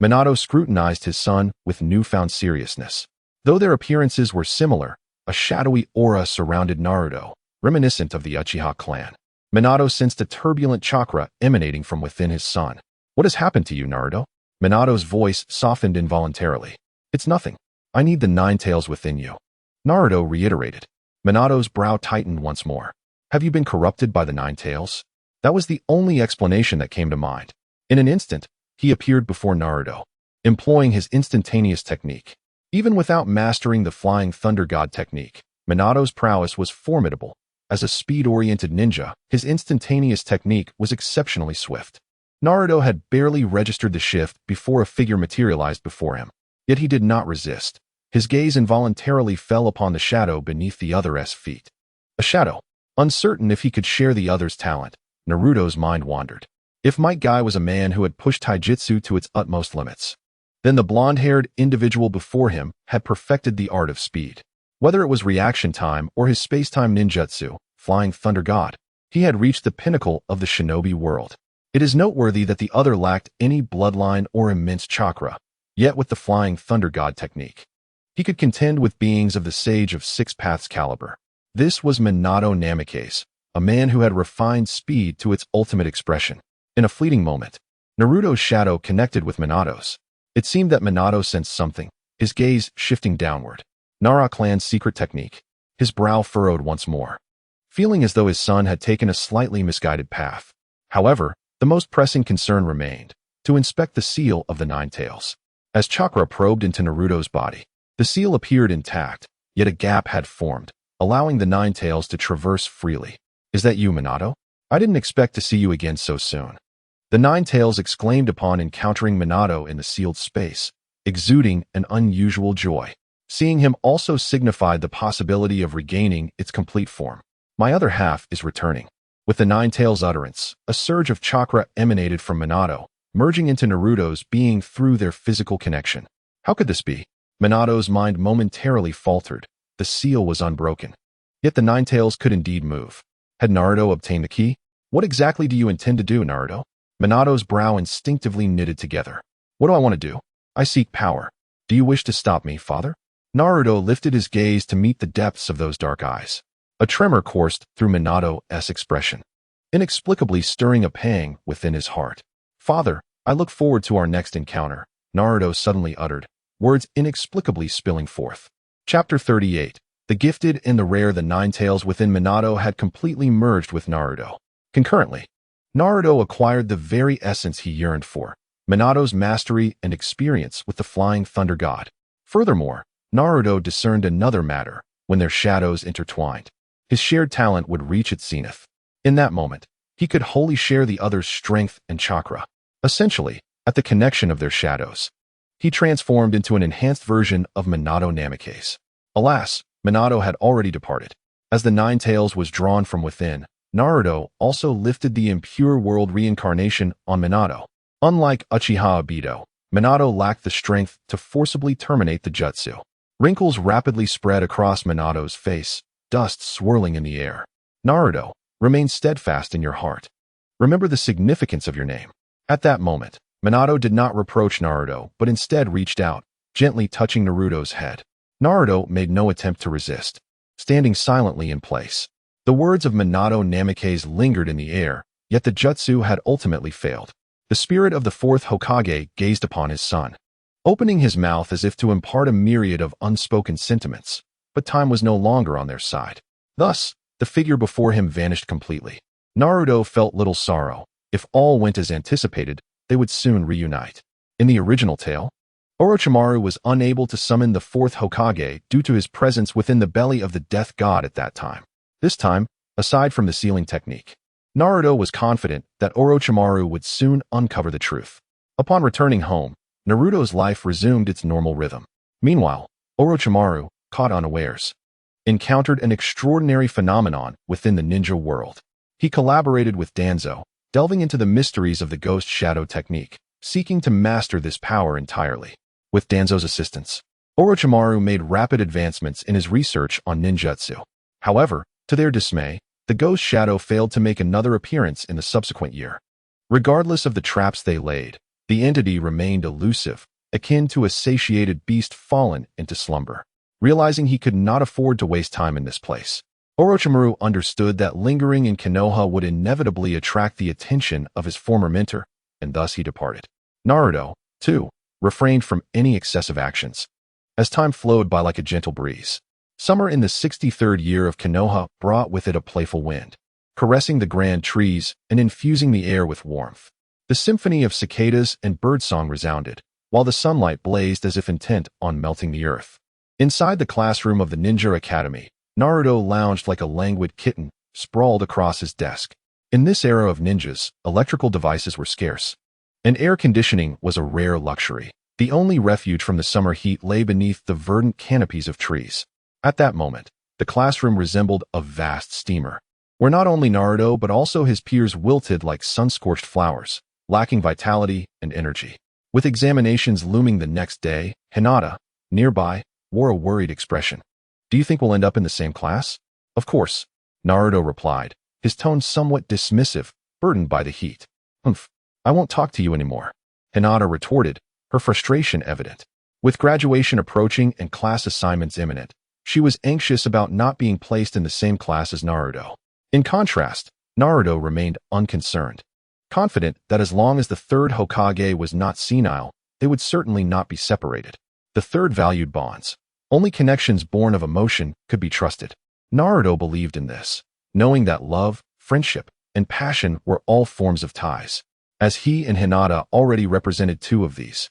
Minato scrutinized his son with newfound seriousness. Though their appearances were similar, a shadowy aura surrounded Naruto, reminiscent of the Uchiha clan. Minato sensed a turbulent chakra emanating from within his son. What has happened to you, Naruto? Minato's voice softened involuntarily. It's nothing. I need the nine tails within you. Naruto reiterated. Minato's brow tightened once more. Have you been corrupted by the nine tails? That was the only explanation that came to mind. In an instant, he appeared before Naruto, employing his instantaneous technique. Even without mastering the Flying Thunder God technique, Minato's prowess was formidable. As a speed-oriented ninja, his instantaneous technique was exceptionally swift. Naruto had barely registered the shift before a figure materialized before him. Yet he did not resist. His gaze involuntarily fell upon the shadow beneath the other's feet. A shadow. Uncertain if he could share the other's talent, Naruto's mind wandered. If Might Guy was a man who had pushed taijutsu to its utmost limits, then the blonde-haired individual before him had perfected the art of speed. Whether it was reaction time or his space-time ninjutsu, Flying Thunder God, he had reached the pinnacle of the shinobi world. It is noteworthy that the other lacked any bloodline or immense chakra, yet with the Flying Thunder God technique, he could contend with beings of the Sage of Six Paths caliber. This was Minato Namikaze, a man who had refined speed to its ultimate expression. In a fleeting moment, Naruto's shadow connected with Minato's. It seemed that Minato sensed something, his gaze shifting downward. Nara clan's secret technique. His brow furrowed once more, feeling as though his son had taken a slightly misguided path. However, the most pressing concern remained, to inspect the seal of the nine tails. As chakra probed into Naruto's body, the seal appeared intact, yet a gap had formed, allowing the nine tails to traverse freely. Is that you, Minato? I didn't expect to see you again so soon. The nine tails exclaimed upon encountering Minato in the sealed space, exuding an unusual joy. Seeing him also signified the possibility of regaining its complete form. My other half is returning. With the nine tails utterance, a surge of chakra emanated from Minato, merging into Naruto's being through their physical connection. How could this be? Minato's mind momentarily faltered. The seal was unbroken. Yet the nine tails could indeed move. Had Naruto obtained the key? What exactly do you intend to do, Naruto? Minato's brow instinctively knitted together. What do I want to do? I seek power. Do you wish to stop me, father? Naruto lifted his gaze to meet the depths of those dark eyes. A tremor coursed through Minato's expression, inexplicably stirring a pang within his heart. Father, I look forward to our next encounter, Naruto suddenly uttered, words inexplicably spilling forth. Chapter 38. The gifted and the rare. The nine tails within Minato had completely merged with Naruto. Concurrently, Naruto acquired the very essence he yearned for, Minato's mastery and experience with the Flying Thunder God. Furthermore, Naruto discerned another matter. When their shadows intertwined, his shared talent would reach its zenith. In that moment, he could wholly share the other's strength and chakra. Essentially, at the connection of their shadows, he transformed into an enhanced version of Minato Namikaze. Alas, Minato had already departed. As the nine tails was drawn from within, Naruto also lifted the impure world reincarnation on Minato. Unlike Uchiha Obito, Minato lacked the strength to forcibly terminate the jutsu. Wrinkles rapidly spread across Minato's face, dust swirling in the air. Naruto, remain steadfast in your heart. Remember the significance of your name. At that moment, Minato did not reproach Naruto, but instead reached out, gently touching Naruto's head. Naruto made no attempt to resist, standing silently in place. The words of Minato Namikaze lingered in the air, yet the jutsu had ultimately failed. The spirit of the fourth Hokage gazed upon his son, opening his mouth as if to impart a myriad of unspoken sentiments, but time was no longer on their side. Thus, the figure before him vanished completely. Naruto felt little sorrow. If all went as anticipated, they would soon reunite. In the original tale, Orochimaru was unable to summon the fourth Hokage due to his presence within the belly of the death god at that time. This time, aside from the sealing technique, Naruto was confident that Orochimaru would soon uncover the truth. Upon returning home, Naruto's life resumed its normal rhythm. Meanwhile, Orochimaru, caught unawares, encountered an extraordinary phenomenon within the ninja world. He collaborated with Danzo, delving into the mysteries of the ghost shadow technique, seeking to master this power entirely. With Danzo's assistance, Orochimaru made rapid advancements in his research on ninjutsu. However, to their dismay, the ghost shadow failed to make another appearance in the subsequent year. Regardless of the traps they laid, the entity remained elusive, akin to a satiated beast fallen into slumber. Realizing he could not afford to waste time in this place, Orochimaru understood that lingering in Konoha would inevitably attract the attention of his former mentor, and thus he departed. Naruto, too, refrained from any excessive actions. As time flowed by like a gentle breeze, summer in the 63rd year of Konoha brought with it a playful wind, caressing the grand trees and infusing the air with warmth. The symphony of cicadas and birdsong resounded, while the sunlight blazed as if intent on melting the earth. Inside the classroom of the Ninja Academy, Naruto lounged like a languid kitten, sprawled across his desk. In this era of ninjas, electrical devices were scarce, and air conditioning was a rare luxury. The only refuge from the summer heat lay beneath the verdant canopies of trees. At that moment, the classroom resembled a vast steamer, where not only Naruto but also his peers wilted like sun-scorched flowers, lacking vitality and energy. With examinations looming the next day, Hinata, nearby, wore a worried expression. "Do you think we'll end up in the same class?" "Of course," Naruto replied, his tone somewhat dismissive, burdened by the heat. "Humph, I won't talk to you anymore," Hinata retorted, her frustration evident. With graduation approaching and class assignments imminent, she was anxious about not being placed in the same class as Naruto. In contrast, Naruto remained unconcerned, confident that as long as the third Hokage was not senile, they would certainly not be separated. The third valued bonds. Only connections born of emotion could be trusted. Naruto believed in this, knowing that love, friendship, and passion were all forms of ties, as he and Hinata already represented two of these.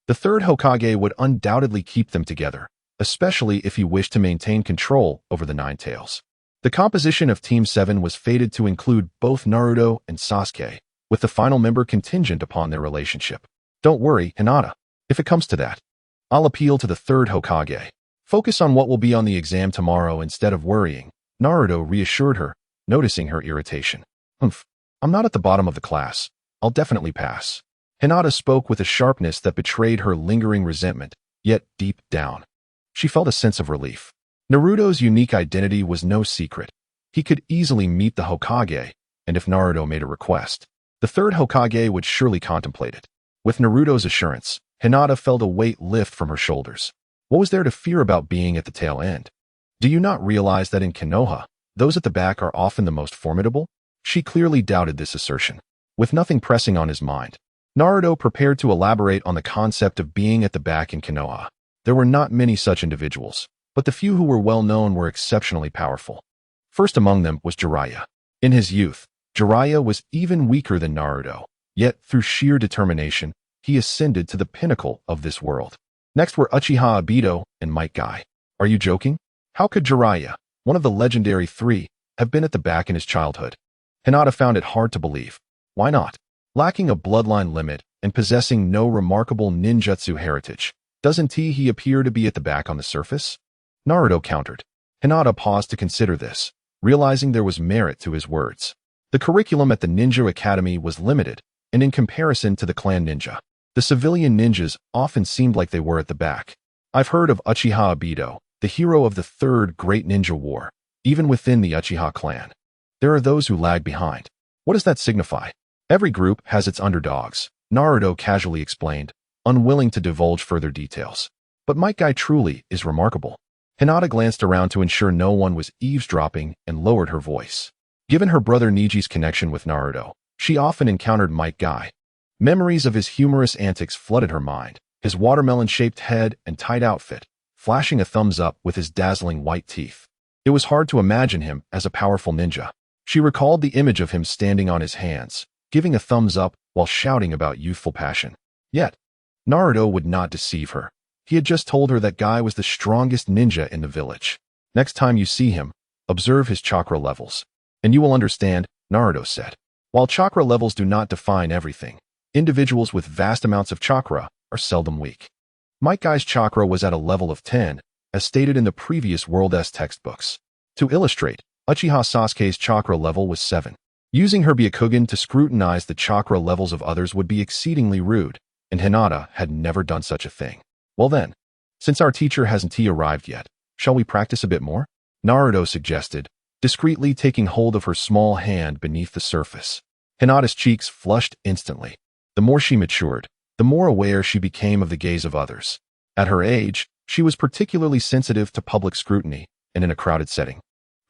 The third Hokage would undoubtedly keep them together, especially if he wished to maintain control over the Nine Tails. The composition of Team 7 was fated to include both Naruto and Sasuke, with the final member contingent upon their relationship. "Don't worry, Hinata. If it comes to that, I'll appeal to the third Hokage. Focus on what will be on the exam tomorrow instead of worrying," Naruto reassured her, noticing her irritation. "Humph, I'm not at the bottom of the class. I'll definitely pass." Hinata spoke with a sharpness that betrayed her lingering resentment, yet deep down, she felt a sense of relief. Naruto's unique identity was no secret. He could easily meet the Hokage, and if Naruto made a request, the third Hokage would surely contemplate it. With Naruto's assurance, Hinata felt a weight lift from her shoulders. What was there to fear about being at the tail end? Do you not realize that in Konoha, those at the back are often the most formidable? She clearly doubted this assertion. With nothing pressing on his mind, Naruto prepared to elaborate on the concept of being at the back in Konoha. There were not many such individuals, but the few who were well known were exceptionally powerful. First among them was Jiraiya. In his youth, Jiraiya was even weaker than Naruto, yet through sheer determination, he ascended to the pinnacle of this world. Next were Uchiha Obito and Might Guy. Are you joking? How could Jiraiya, one of the legendary three, have been at the back in his childhood? Hinata found it hard to believe. Why not? Lacking a bloodline limit and possessing no remarkable ninjutsu heritage, doesn't he appear to be at the back on the surface? Naruto countered. Hinata paused to consider this, realizing there was merit to his words. The curriculum at the Ninja Academy was limited, and in comparison to the clan ninja, the civilian ninjas often seemed like they were at the back. I've heard of Uchiha Obito, the hero of the Third Great Ninja War, even within the Uchiha clan. There are those who lag behind. What does that signify? Every group has its underdogs, Naruto casually explained, unwilling to divulge further details. But Might Guy truly is remarkable. Hinata glanced around to ensure no one was eavesdropping and lowered her voice. Given her brother Niji's connection with Naruto, she often encountered Might Guy. Memories of his humorous antics flooded her mind, his watermelon-shaped head and tight outfit, flashing a thumbs up with his dazzling white teeth. It was hard to imagine him as a powerful ninja. She recalled the image of him standing on his hands, giving a thumbs up while shouting about youthful passion. Yet, Naruto would not deceive her. He had just told her that Guy was the strongest ninja in the village. Next time you see him, observe his chakra levels, and you will understand, Naruto said. While chakra levels do not define everything, individuals with vast amounts of chakra are seldom weak. Might Guy's chakra was at a level of 10, as stated in the previous World S textbooks. To illustrate, Uchiha Sasuke's chakra level was 7. Using her Byakugan to scrutinize the chakra levels of others would be exceedingly rude, and Hinata had never done such a thing. Well then, since our teacher hasn't arrived yet, shall we practice a bit more? Naruto suggested, discreetly taking hold of her small hand beneath the surface. Hinata's cheeks flushed instantly. The more she matured, the more aware she became of the gaze of others. At her age, she was particularly sensitive to public scrutiny, and in a crowded setting.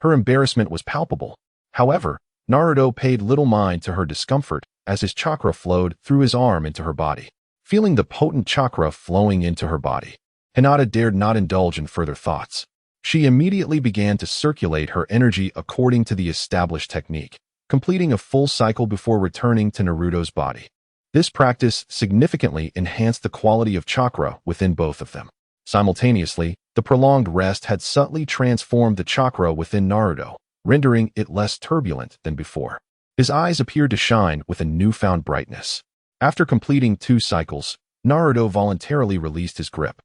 Her embarrassment was palpable. However, Naruto paid little mind to her discomfort as his chakra flowed through his arm into her body. Feeling the potent chakra flowing into her body, Hinata dared not indulge in further thoughts. She immediately began to circulate her energy according to the established technique, completing a full cycle before returning to Naruto's body. This practice significantly enhanced the quality of chakra within both of them. Simultaneously, the prolonged rest had subtly transformed the chakra within Naruto, rendering it less turbulent than before. His eyes appeared to shine with a newfound brightness. After completing 2 cycles, Naruto voluntarily released his grip,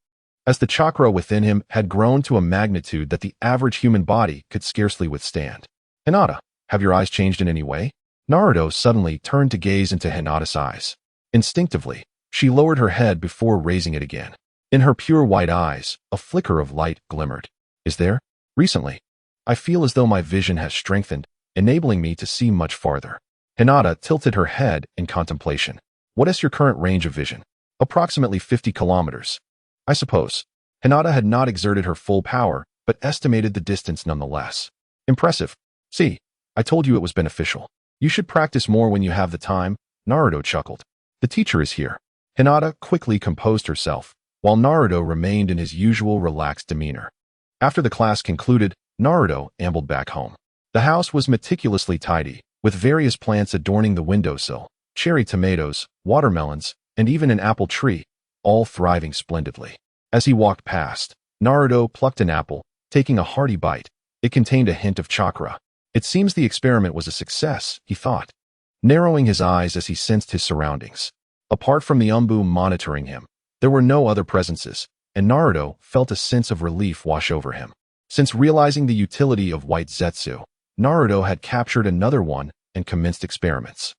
as the chakra within him had grown to a magnitude that the average human body could scarcely withstand. Hinata, have your eyes changed in any way? Naruto suddenly turned to gaze into Hinata's eyes. Instinctively, she lowered her head before raising it again. In her pure white eyes, a flicker of light glimmered. Is there? Recently, I feel as though my vision has strengthened, enabling me to see much farther. Hinata tilted her head in contemplation. What is your current range of vision? Approximately 50 kilometers. I suppose. Hinata had not exerted her full power, but estimated the distance nonetheless. Impressive. See, I told you it was beneficial. You should practice more when you have the time, Naruto chuckled. The teacher is here. Hinata quickly composed herself, while Naruto remained in his usual relaxed demeanor. After the class concluded, Naruto ambled back home. The house was meticulously tidy, with various plants adorning the windowsill, cherry tomatoes, watermelons, and even an apple tree, all thriving splendidly. As he walked past, Naruto plucked an apple, taking a hearty bite. It contained a hint of chakra. It seems the experiment was a success, he thought, narrowing his eyes as he sensed his surroundings. Apart from the Umbu monitoring him, there were no other presences, and Naruto felt a sense of relief wash over him. Since realizing the utility of white Zetsu, Naruto had captured another one and commenced experiments.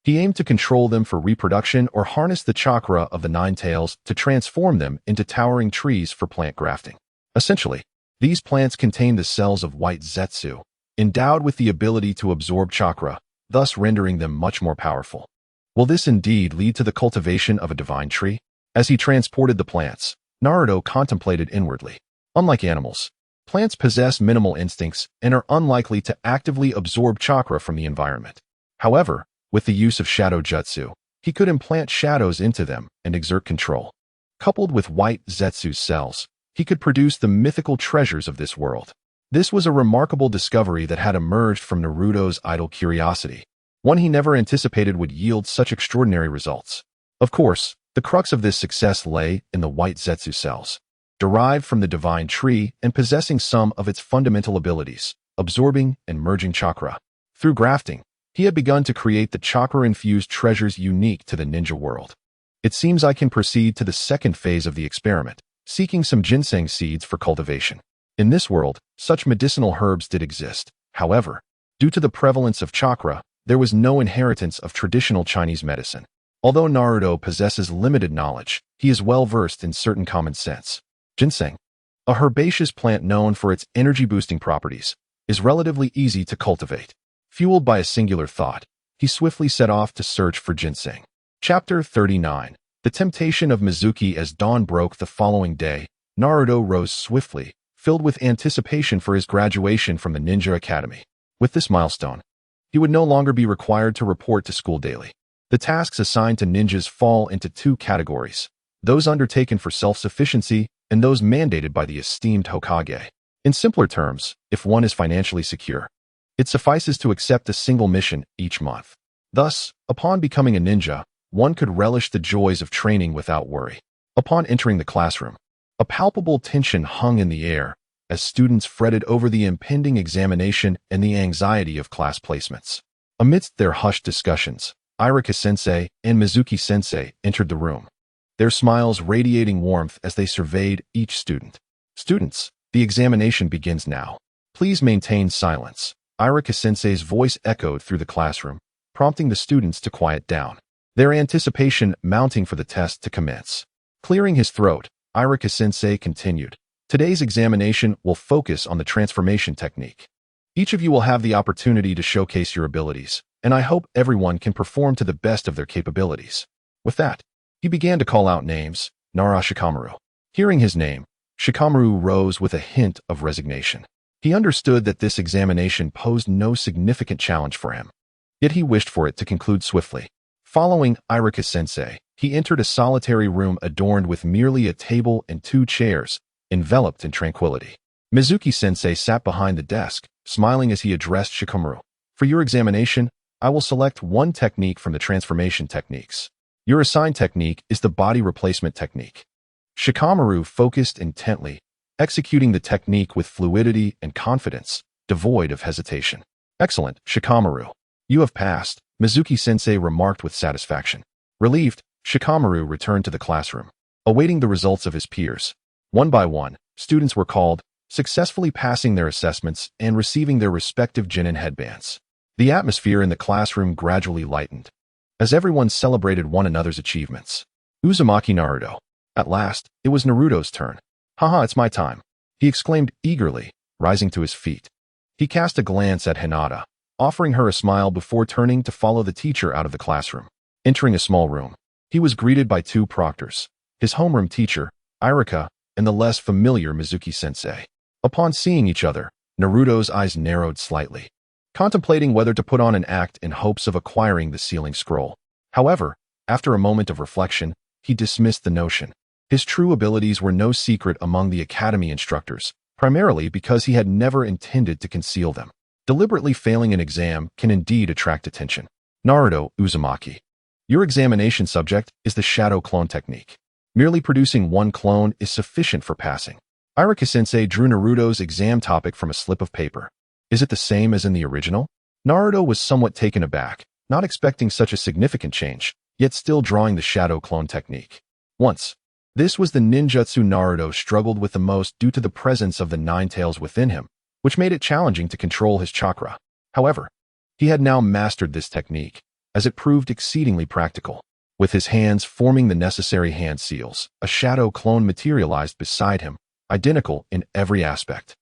He aimed to control them for reproduction or harness the chakra of the 9 tails to transform them into towering trees for plant grafting. Essentially, these plants contain the cells of white Zetsu, endowed with the ability to absorb chakra, thus rendering them much more powerful. Will this indeed lead to the cultivation of a divine tree? As he transported the plants, Naruto contemplated inwardly. Unlike animals, plants possess minimal instincts and are unlikely to actively absorb chakra from the environment. However, with the use of shadow jutsu, he could implant shadows into them and exert control. Coupled with white Zetsu cells, he could produce the mythical treasures of this world. This was a remarkable discovery that had emerged from Naruto's idle curiosity, one he never anticipated would yield such extraordinary results. Of course, the crux of this success lay in the white Zetsu cells, derived from the divine tree and possessing some of its fundamental abilities, absorbing and merging chakra. Through grafting, he had begun to create the chakra-infused treasures unique to the ninja world. It seems I can proceed to the second phase of the experiment, seeking some ginseng seeds for cultivation. In this world, such medicinal herbs did exist. However, due to the prevalence of chakra, there was no inheritance of traditional Chinese medicine. Although Naruto possesses limited knowledge, he is well versed in certain common sense. Ginseng, a herbaceous plant known for its energy-boosting properties, is relatively easy to cultivate. Fueled by a singular thought, he swiftly set off to search for ginseng. Chapter 39. The temptation of Mizuki. As dawn broke the following day, Naruto rose swiftly, filled with anticipation for his graduation from the Ninja Academy. With this milestone, he would no longer be required to report to school daily. The tasks assigned to ninjas fall into 2 categories, those undertaken for self-sufficiency and those mandated by the esteemed Hokage. In simpler terms, if one is financially secure, it suffices to accept a single mission each month. Thus, upon becoming a ninja, one could relish the joys of training without worry. Upon entering the classroom, a palpable tension hung in the air as students fretted over the impending examination and the anxiety of class placements. Amidst their hushed discussions, Irika-sensei and Mizuki-sensei entered the room, their smiles radiating warmth as they surveyed each student. Students, the examination begins now. Please maintain silence. Irika-sensei's voice echoed through the classroom, prompting the students to quiet down, their anticipation mounting for the test to commence. Clearing his throat, Irika-sensei continued. Today's examination will focus on the transformation technique. Each of you will have the opportunity to showcase your abilities, and I hope everyone can perform to the best of their capabilities. With that, he began to call out names. Nara Shikamaru. Hearing his name, Shikamaru rose with a hint of resignation. He understood that this examination posed no significant challenge for him, yet he wished for it to conclude swiftly. Following Irika-sensei, he entered a solitary room adorned with merely a table and 2 chairs, enveloped in tranquility. Mizuki-sensei sat behind the desk, smiling as he addressed Shikamaru. For your examination, I will select one technique from the transformation techniques. Your assigned technique is the body replacement technique. Shikamaru focused intently, executing the technique with fluidity and confidence, devoid of hesitation. Excellent, Shikamaru. You have passed, Mizuki-sensei remarked with satisfaction. Relieved, Shikamaru returned to the classroom, awaiting the results of his peers. One by one, students were called, successfully passing their assessments and receiving their respective Genin headbands. The atmosphere in the classroom gradually lightened, as everyone celebrated one another's achievements. Uzumaki Naruto. At last, it was Naruto's turn. Haha, it's my time, he exclaimed eagerly, rising to his feet. He cast a glance at Hinata, offering her a smile before turning to follow the teacher out of the classroom. Entering a small room, he was greeted by 2 proctors, his homeroom teacher, Irika, and the less familiar Mizuki-sensei. Upon seeing each other, Naruto's eyes narrowed slightly, contemplating whether to put on an act in hopes of acquiring the sealing scroll. However, after a moment of reflection, he dismissed the notion. His true abilities were no secret among the academy instructors, primarily because he had never intended to conceal them. Deliberately failing an exam can indeed attract attention. Naruto Uzumaki. Your examination subject is the shadow clone technique. Merely producing 1 clone is sufficient for passing. Irika-sensei drew Naruto's exam topic from a slip of paper. Is it the same as in the original? Naruto was somewhat taken aback, not expecting such a significant change, yet still drawing the shadow clone technique. This was the ninjutsu Naruto struggled with the most due to the presence of the 9 tails within him, which made it challenging to control his chakra. However, he had now mastered this technique, as it proved exceedingly practical. With his hands forming the necessary hand seals, a shadow clone materialized beside him, identical in every aspect,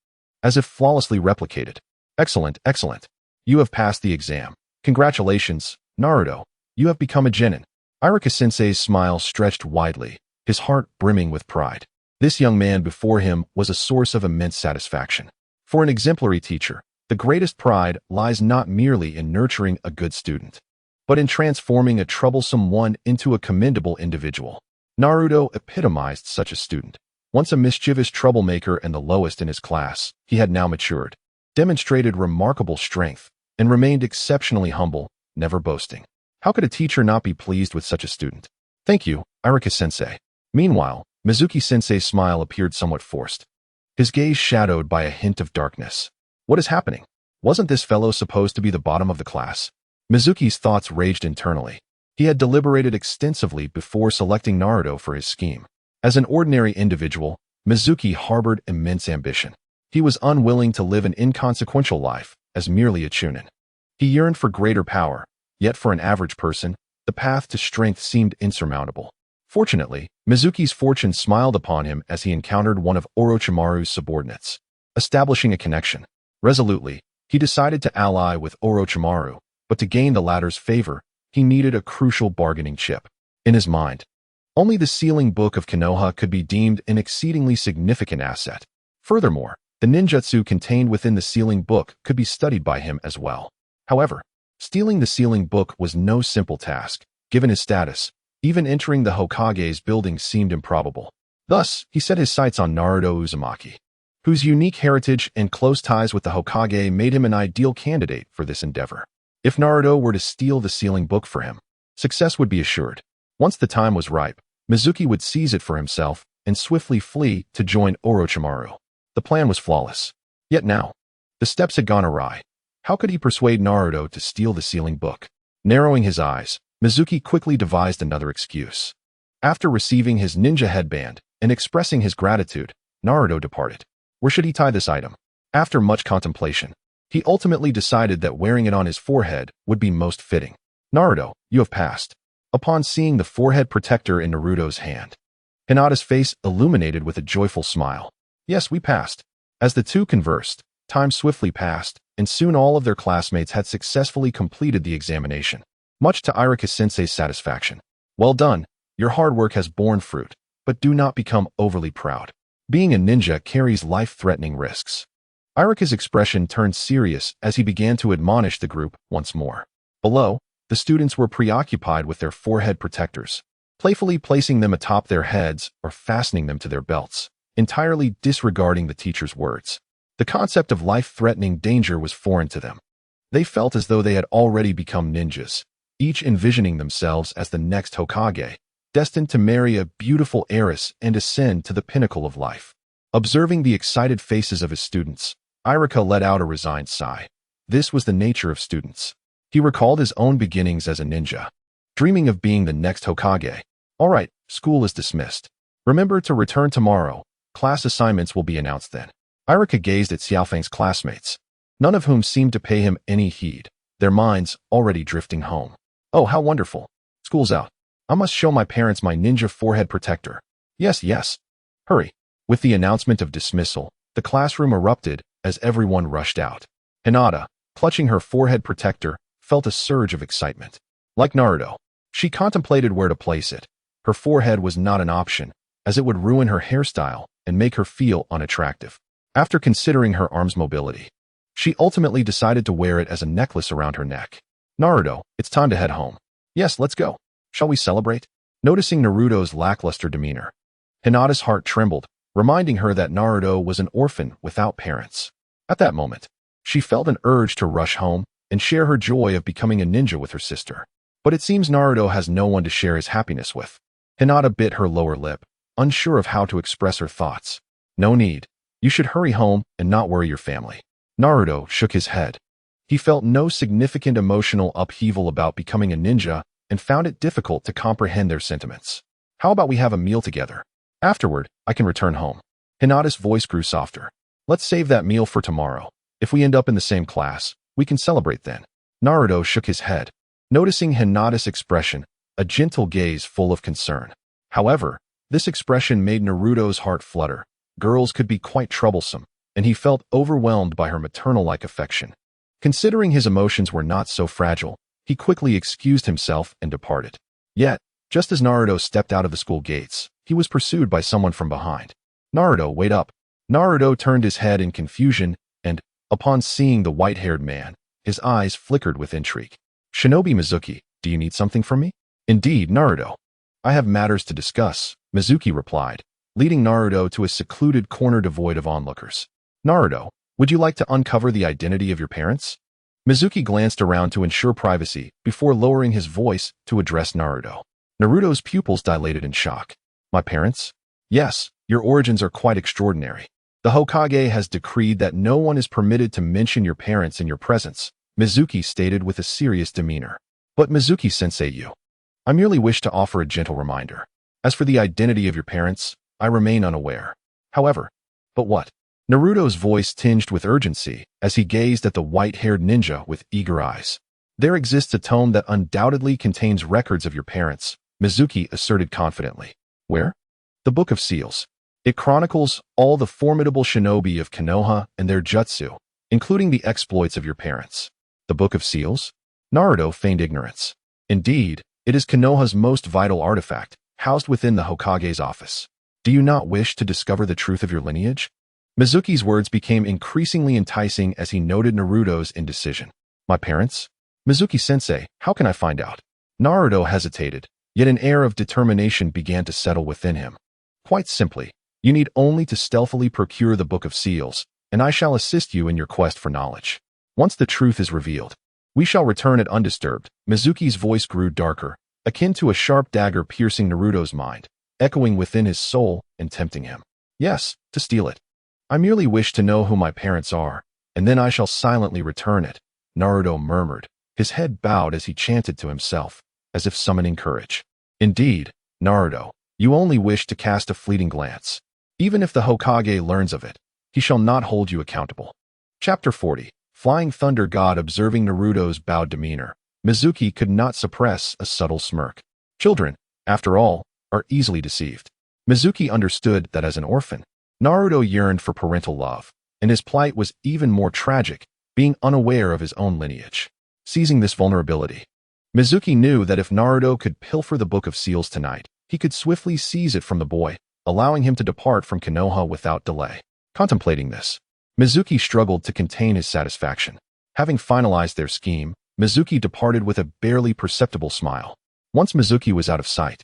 as if flawlessly replicated. Excellent, excellent. You have passed the exam. Congratulations, Naruto. You have become a genin. Irika-sensei's smile stretched widely, his heart brimming with pride. This young man before him was a source of immense satisfaction. For an exemplary teacher, the greatest pride lies not merely in nurturing a good student, but in transforming a troublesome one into a commendable individual. Naruto epitomized such a student. Once a mischievous troublemaker and the lowest in his class, he had now matured, demonstrated remarkable strength, and remained exceptionally humble, never boasting. How could a teacher not be pleased with such a student? Thank you, Irika-sensei. Meanwhile, Mizuki-sensei's smile appeared somewhat forced, his gaze shadowed by a hint of darkness. What is happening? Wasn't this fellow supposed to be the bottom of the class? Mizuki's thoughts raged internally. He had deliberated extensively before selecting Naruto for his scheme. As an ordinary individual, Mizuki harbored immense ambition. He was unwilling to live an inconsequential life as merely a chunin. He yearned for greater power, yet for an average person, the path to strength seemed insurmountable. Fortunately, Mizuki's fortune smiled upon him as he encountered one of Orochimaru's subordinates. Establishing a connection, resolutely, he decided to ally with Orochimaru, but to gain the latter's favor, he needed a crucial bargaining chip. In his mind, only the sealing book of Konoha could be deemed an exceedingly significant asset. Furthermore, the ninjutsu contained within the sealing book could be studied by him as well. However, stealing the sealing book was no simple task. Given his status, even entering the Hokage's building seemed improbable. Thus, he set his sights on Naruto Uzumaki, whose unique heritage and close ties with the Hokage made him an ideal candidate for this endeavor. If Naruto were to steal the sealing book for him, success would be assured. Once the time was ripe, Mizuki would seize it for himself and swiftly flee to join Orochimaru. The plan was flawless. Yet now, the steps had gone awry. How could he persuade Naruto to steal the sealing book? Narrowing his eyes, Mizuki quickly devised another excuse. After receiving his ninja headband and expressing his gratitude, Naruto departed. Where should he tie this item? After much contemplation, he ultimately decided that wearing it on his forehead would be most fitting. Naruto, you have passed. Upon seeing the forehead protector in Naruto's hand, Hinata's face illuminated with a joyful smile. Yes, we passed. As the two conversed, time swiftly passed, and soon all of their classmates had successfully completed the examination, much to Irika-sensei's satisfaction. Well done, your hard work has borne fruit, but do not become overly proud. Being a ninja carries life-threatening risks. Irika's expression turned serious as he began to admonish the group once more. Below, the students were preoccupied with their forehead protectors, playfully placing them atop their heads or fastening them to their belts, entirely disregarding the teacher's words. The concept of life-threatening danger was foreign to them. They felt as though they had already become ninjas, each envisioning themselves as the next Hokage, destined to marry a beautiful heiress and ascend to the pinnacle of life. Observing the excited faces of his students, Irika let out a resigned sigh. This was the nature of students. He recalled his own beginnings as a ninja, dreaming of being the next Hokage. All right, school is dismissed. Remember to return tomorrow. Class assignments will be announced then. Irika gazed at Xiaofeng's classmates, none of whom seemed to pay him any heed, their minds already drifting home. Oh, how wonderful. School's out. I must show my parents my ninja forehead protector. Yes, yes. Hurry. With the announcement of dismissal, the classroom erupted as everyone rushed out. Hinata, clutching her forehead protector, felt a surge of excitement. Like Naruto, she contemplated where to place it. Her forehead was not an option, as it would ruin her hairstyle and make her feel unattractive. After considering her arm's mobility, she ultimately decided to wear it as a necklace around her neck. Naruto, it's time to head home. Yes, let's go. Shall we celebrate? Noticing Naruto's lackluster demeanor, Hinata's heart trembled, reminding her that Naruto was an orphan without parents. At that moment, she felt an urge to rush home and share her joy of becoming a ninja with her sister. But it seems Naruto has no one to share his happiness with. Hinata bit her lower lip, unsure of how to express her thoughts. No need. You should hurry home and not worry your family. Naruto shook his head. He felt no significant emotional upheaval about becoming a ninja and found it difficult to comprehend their sentiments. How about we have a meal together? Afterward, I can return home. Hinata's voice grew softer. Let's save that meal for tomorrow. If we end up in the same class, we can celebrate then. Naruto shook his head, noticing Hinata's expression, a gentle gaze full of concern. However, this expression made Naruto's heart flutter. Girls could be quite troublesome, and he felt overwhelmed by her maternal-like affection. Considering his emotions were not so fragile, he quickly excused himself and departed. Yet, just as Naruto stepped out of the school gates, he was pursued by someone from behind. Naruto, wait up. Naruto turned his head in confusion and, upon seeing the white-haired man, his eyes flickered with intrigue. Shinobi Mizuki, do you need something from me? Indeed, Naruto. I have matters to discuss, Mizuki replied, leading Naruto to a secluded corner devoid of onlookers. Naruto, would you like to uncover the identity of your parents? Mizuki glanced around to ensure privacy before lowering his voice to address Naruto. Naruto's pupils dilated in shock. My parents? Yes, your origins are quite extraordinary. The Hokage has decreed that no one is permitted to mention your parents in your presence, Mizuki stated with a serious demeanor. But Mizuki-sensei, I merely wish to offer a gentle reminder. As for the identity of your parents, I remain unaware. However, but what? Naruto's voice tinged with urgency as he gazed at the white-haired ninja with eager eyes. There exists a tome that undoubtedly contains records of your parents, Mizuki asserted confidently. Where? The Book of Seals. It chronicles all the formidable shinobi of Konoha and their jutsu, including the exploits of your parents. The Book of Seals? Naruto feigned ignorance. Indeed, it is Konoha's most vital artifact, housed within the Hokage's office. Do you not wish to discover the truth of your lineage? Mizuki's words became increasingly enticing as he noted Naruto's indecision. My parents? Mizuki-sensei, how can I find out? Naruto hesitated, yet an air of determination began to settle within him. Quite simply, you need only to stealthily procure the Book of Seals, and I shall assist you in your quest for knowledge. Once the truth is revealed, we shall return it undisturbed. Mizuki's voice grew darker, akin to a sharp dagger piercing Naruto's mind, echoing within his soul and tempting him. Yes, to steal it. I merely wish to know who my parents are, and then I shall silently return it, Naruto murmured, his head bowed as he chanted to himself, as if summoning courage. Indeed, Naruto, you only wish to cast a fleeting glance. Even if the Hokage learns of it, he shall not hold you accountable. Chapter 40. Flying Thunder God. Observing Naruto's bowed demeanor, Mizuki could not suppress a subtle smirk. Children, after all, are easily deceived. Mizuki understood that as an orphan, Naruto yearned for parental love, and his plight was even more tragic, being unaware of his own lineage. Seizing this vulnerability, Mizuki knew that if Naruto could pilfer the Book of Seals tonight, he could swiftly seize it from the boy, allowing him to depart from Konoha without delay. Contemplating this, Mizuki struggled to contain his satisfaction. Having finalized their scheme, Mizuki departed with a barely perceptible smile. Once Mizuki was out of sight,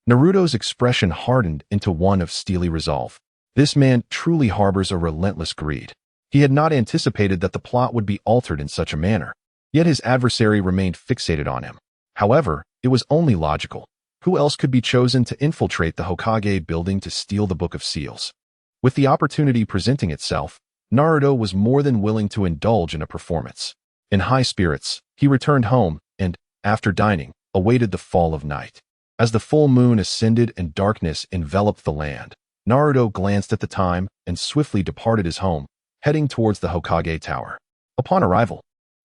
Naruto's expression hardened into one of steely resolve. This man truly harbors a relentless greed. He had not anticipated that the plot would be altered in such a manner, yet his adversary remained fixated on him. However, it was only logical. Who else could be chosen to infiltrate the Hokage building to steal the Book of Seals? With the opportunity presenting itself, Naruto was more than willing to indulge in a performance. In high spirits, he returned home and, after dining, awaited the fall of night. As the full moon ascended and darkness enveloped the land, Naruto glanced at the time and swiftly departed his home, heading towards the Hokage Tower. Upon arrival,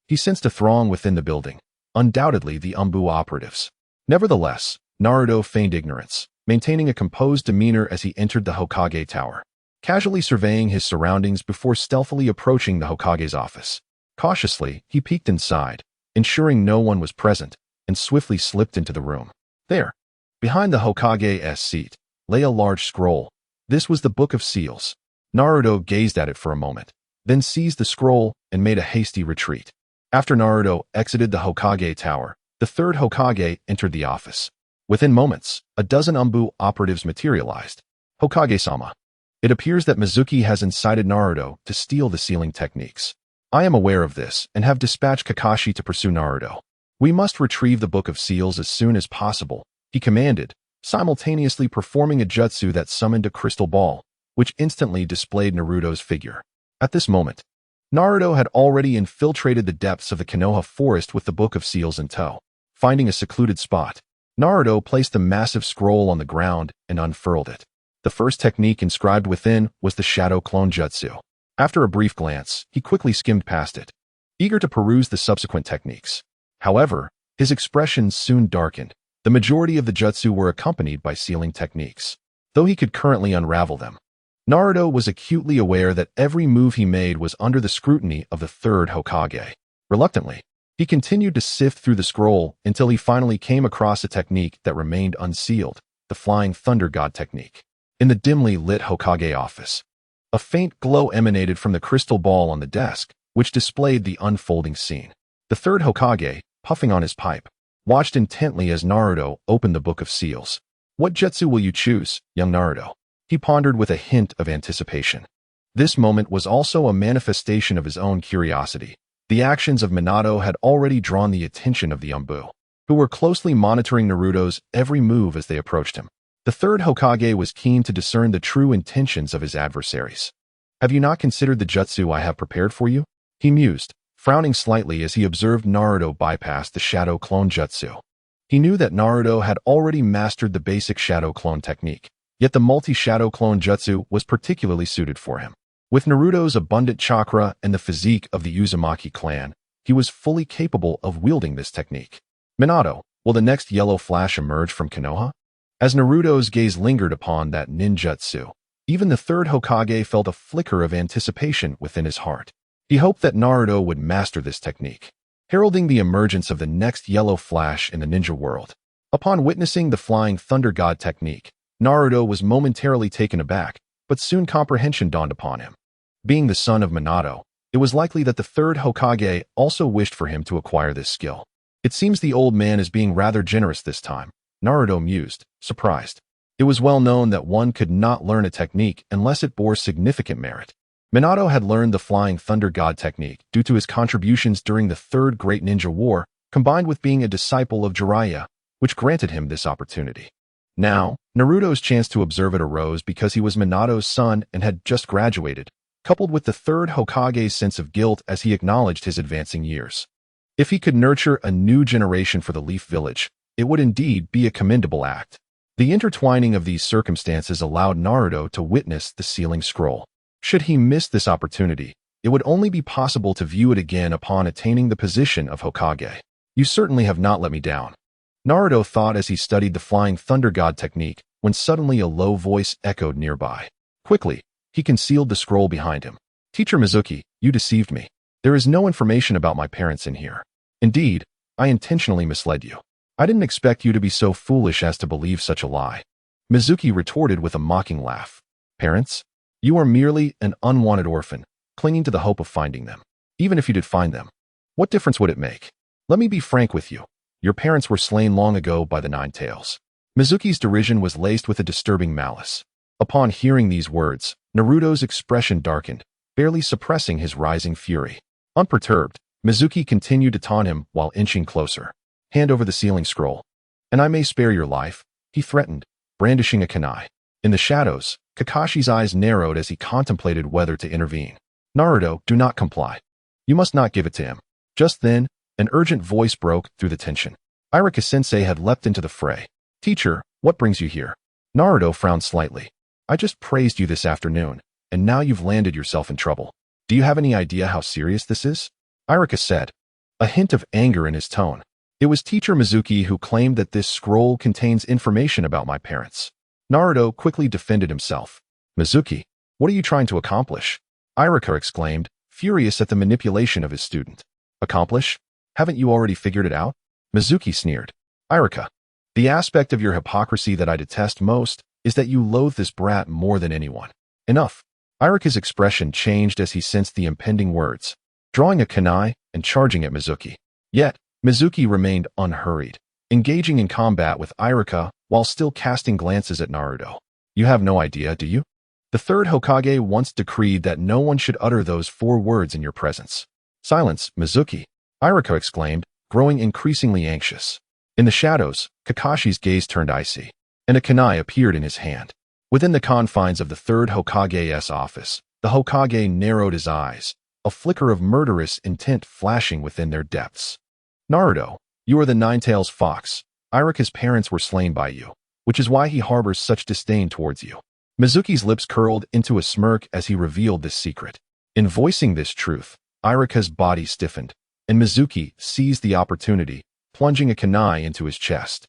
he sensed a throng within the building, undoubtedly the Umbu operatives. Nevertheless, Naruto feigned ignorance, maintaining a composed demeanor as he entered the Hokage Tower, casually surveying his surroundings before stealthily approaching the Hokage's office. Cautiously, he peeked inside, ensuring no one was present, and swiftly slipped into the room. There, behind the Hokage's seat, lay a large scroll. This was the Book of Seals. Naruto gazed at it for a moment, then seized the scroll and made a hasty retreat. After Naruto exited the Hokage Tower, the third Hokage entered the office. Within moments, a dozen Umbu operatives materialized. Hokage-sama, it appears that Mizuki has incited Naruto to steal the sealing techniques. I am aware of this and have dispatched Kakashi to pursue Naruto. We must retrieve the Book of Seals as soon as possible, he commanded, simultaneously performing a jutsu that summoned a crystal ball, which instantly displayed Naruto's figure. At this moment, Naruto had already infiltrated the depths of the Konoha forest with the Book of Seals in tow. Finding a secluded spot, Naruto placed the massive scroll on the ground and unfurled it. The first technique inscribed within was the Shadow Clone Jutsu. After a brief glance, he quickly skimmed past it, eager to peruse the subsequent techniques. However, his expression soon darkened. The majority of the jutsu were accompanied by sealing techniques, though he could currently unravel them. Naruto was acutely aware that every move he made was under the scrutiny of the third Hokage. Reluctantly, he continued to sift through the scroll until he finally came across a technique that remained unsealed, the Flying Thunder God technique. In the dimly lit Hokage office, a faint glow emanated from the crystal ball on the desk, which displayed the unfolding scene. The third Hokage, puffing on his pipe, watched intently as Naruto opened the Book of Seals. What jutsu will you choose, young Naruto? He pondered with a hint of anticipation. This moment was also a manifestation of his own curiosity. The actions of Minato had already drawn the attention of the Umbu, who were closely monitoring Naruto's every move as they approached him. The third Hokage was keen to discern the true intentions of his adversaries. Have you not considered the jutsu I have prepared for you? He mused, frowning slightly as he observed Naruto bypass the Shadow Clone Jutsu. He knew that Naruto had already mastered the basic Shadow Clone technique, yet the multi-Shadow Clone Jutsu was particularly suited for him. With Naruto's abundant chakra and the physique of the Uzumaki clan, he was fully capable of wielding this technique. Minato, will the next yellow flash emerge from Konoha? As Naruto's gaze lingered upon that ninjutsu, even the third Hokage felt a flicker of anticipation within his heart. He hoped that Naruto would master this technique, heralding the emergence of the next yellow flash in the ninja world. Upon witnessing the Flying Thunder God technique, Naruto was momentarily taken aback, but soon comprehension dawned upon him. Being the son of Minato, it was likely that the third Hokage also wished for him to acquire this skill. It seems the old man is being rather generous this time, Naruto mused, surprised. It was well known that one could not learn a technique unless it bore significant merit. Minato had learned the Flying Thunder God technique due to his contributions during the Third Great Ninja War, combined with being a disciple of Jiraiya, which granted him this opportunity. Now, Naruto's chance to observe it arose because he was Minato's son and had just graduated, coupled with the third Hokage's sense of guilt as he acknowledged his advancing years. If he could nurture a new generation for the Leaf Village, it would indeed be a commendable act. The intertwining of these circumstances allowed Naruto to witness the sealing scroll. Should he miss this opportunity, it would only be possible to view it again upon attaining the position of Hokage. You certainly have not let me down, Naruto thought as he studied the Flying Thunder God technique, when suddenly a low voice echoed nearby. Quickly, he concealed the scroll behind him. Teacher Mizuki, you deceived me. There is no information about my parents in here. Indeed, I intentionally misled you. I didn't expect you to be so foolish as to believe such a lie. Mizuki retorted with a mocking laugh. Parents? You are merely an unwanted orphan, clinging to the hope of finding them. Even if you did find them, what difference would it make? Let me be frank with you. Your parents were slain long ago by the Nine Tails. Mizuki's derision was laced with a disturbing malice. Upon hearing these words, Naruto's expression darkened, barely suppressing his rising fury. Unperturbed, Mizuki continued to taunt him while inching closer. Hand over the sealing scroll, and I may spare your life, he threatened, brandishing a kunai. In the shadows, Kakashi's eyes narrowed as he contemplated whether to intervene. Naruto, do not comply. You must not give it to him. Just then, an urgent voice broke through the tension. Irika-sensei had leapt into the fray. Teacher, what brings you here? Naruto frowned slightly. I just praised you this afternoon, and now you've landed yourself in trouble. Do you have any idea how serious this is? Irika said, a hint of anger in his tone. It was Teacher Mizuki who claimed that this scroll contains information about my parents. Naruto quickly defended himself. Mizuki, what are you trying to accomplish? Irika exclaimed, furious at the manipulation of his student. Accomplish? Haven't you already figured it out? Mizuki sneered. Irika, the aspect of your hypocrisy that I detest most is that you loathe this brat more than anyone. Enough. Irika's expression changed as he sensed the impending words, drawing a kunai and charging at Mizuki. Yet, Mizuki remained unhurried, engaging in combat with Irika while still casting glances at Naruto. You have no idea, do you? The third Hokage once decreed that no one should utter those 4 words in your presence. Silence, Mizuki, Irika exclaimed, growing increasingly anxious. In the shadows, Kakashi's gaze turned icy, and a kunai appeared in his hand. Within the confines of the third Hokage's office, the Hokage narrowed his eyes, a flicker of murderous intent flashing within their depths. Naruto, you are the Nine-Tails Fox. Irika's parents were slain by you, which is why he harbors such disdain towards you. Mizuki's lips curled into a smirk as he revealed this secret. In voicing this truth, Irika's body stiffened, and Mizuki seized the opportunity, plunging a kunai into his chest.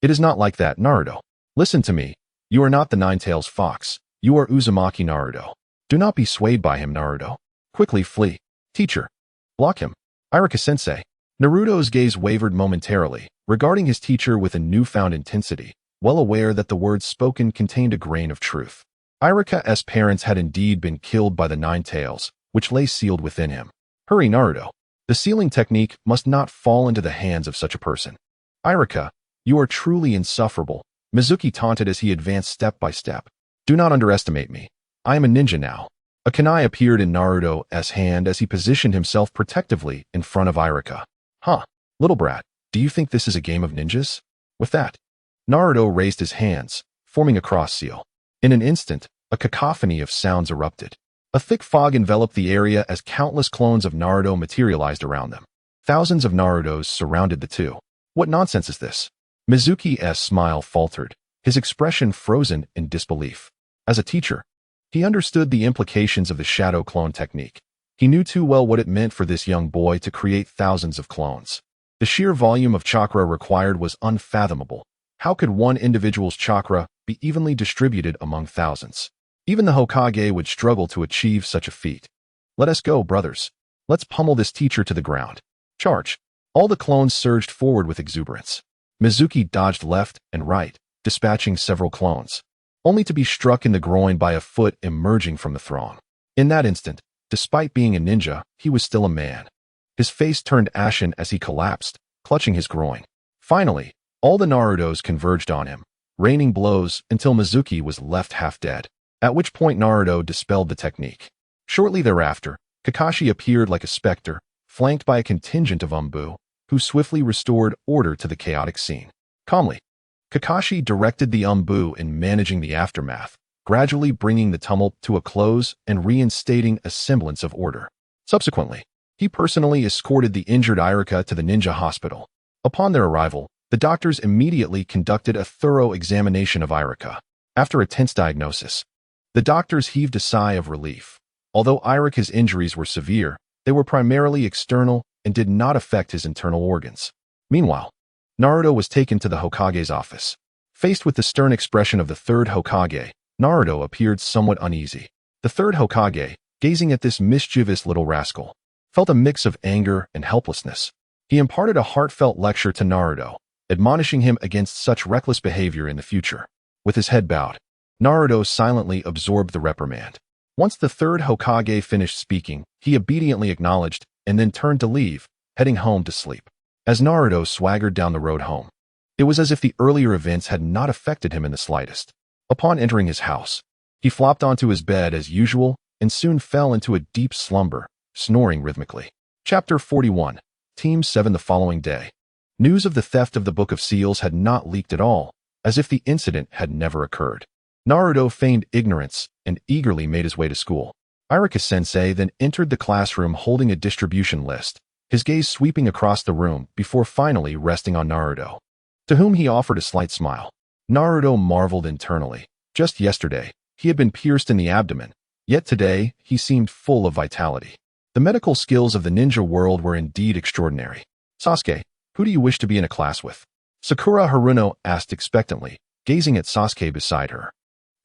It is not like that, Naruto. Listen to me. You are not the Nine-Tails Fox. You are Uzumaki Naruto. Do not be swayed by him, Naruto. Quickly flee. Teacher. Block him. Irika-sensei. Naruto's gaze wavered momentarily, regarding his teacher with a newfound intensity, well aware that the words spoken contained a grain of truth. Irika's parents had indeed been killed by the Nine Tails, which lay sealed within him. Hurry, Naruto. The sealing technique must not fall into the hands of such a person. Irika, you are truly insufferable, Mizuki taunted as he advanced step by step. Do not underestimate me. I am a ninja now. A kunai appeared in Naruto's hand as he positioned himself protectively in front of Irika. Huh, little brat, do you think this is a game of ninjas? With that, Naruto raised his hands, forming a cross seal. In an instant, a cacophony of sounds erupted. A thick fog enveloped the area as countless clones of Naruto materialized around them. Thousands of Narutos surrounded the two. What nonsense is this? Mizuki's smile faltered, his expression frozen in disbelief. As a teacher, he understood the implications of the shadow clone technique. He knew too well what it meant for this young boy to create thousands of clones. The sheer volume of chakra required was unfathomable. How could one individual's chakra be evenly distributed among thousands? Even the Hokage would struggle to achieve such a feat. Let us go, brothers. Let's pummel this teacher to the ground. Charge. All the clones surged forward with exuberance. Mizuki dodged left and right, dispatching several clones, only to be struck in the groin by a foot emerging from the throng. In that instant, despite being a ninja, he was still a man. His face turned ashen as he collapsed, clutching his groin. Finally, all the Narutos converged on him, raining blows until Mizuki was left half dead, at which point Naruto dispelled the technique. Shortly thereafter, Kakashi appeared like a specter, flanked by a contingent of Umbu, who swiftly restored order to the chaotic scene. Calmly, Kakashi directed the Umbu in managing the aftermath, gradually bringing the tumult to a close and reinstating a semblance of order. Subsequently, he personally escorted the injured Irika to the ninja hospital. Upon their arrival, The doctors immediately conducted a thorough examination of Irika. After a tense diagnosis, the doctors heaved a sigh of relief. Although Irika's injuries were severe, they were primarily external and did not affect his internal organs. Meanwhile, Naruto was taken to the Hokage's office. Faced with the stern expression of the third Hokage, Naruto appeared somewhat uneasy. The third Hokage, gazing at this mischievous little rascal, felt a mix of anger and helplessness. He imparted a heartfelt lecture to Naruto, admonishing him against such reckless behavior in the future. With his head bowed, Naruto silently absorbed the reprimand. Once the third Hokage finished speaking, he obediently acknowledged and then turned to leave, heading home to sleep. As Naruto swaggered down the road home, it was as if the earlier events had not affected him in the slightest. Upon entering his house, he flopped onto his bed as usual and soon fell into a deep slumber, snoring rhythmically. Chapter 41. Team 7. The following day, news of the theft of the Book of Seals had not leaked at all, as if the incident had never occurred. Naruto feigned ignorance and eagerly made his way to school. Irika-sensei then entered the classroom holding a distribution list, his gaze sweeping across the room before finally resting on Naruto, to whom he offered a slight smile. Naruto marveled internally. Just yesterday, he had been pierced in the abdomen, yet today he seemed full of vitality. The medical skills of the ninja world were indeed extraordinary. Sasuke, who do you wish to be in a class with? Sakura Haruno asked expectantly, gazing at Sasuke beside her.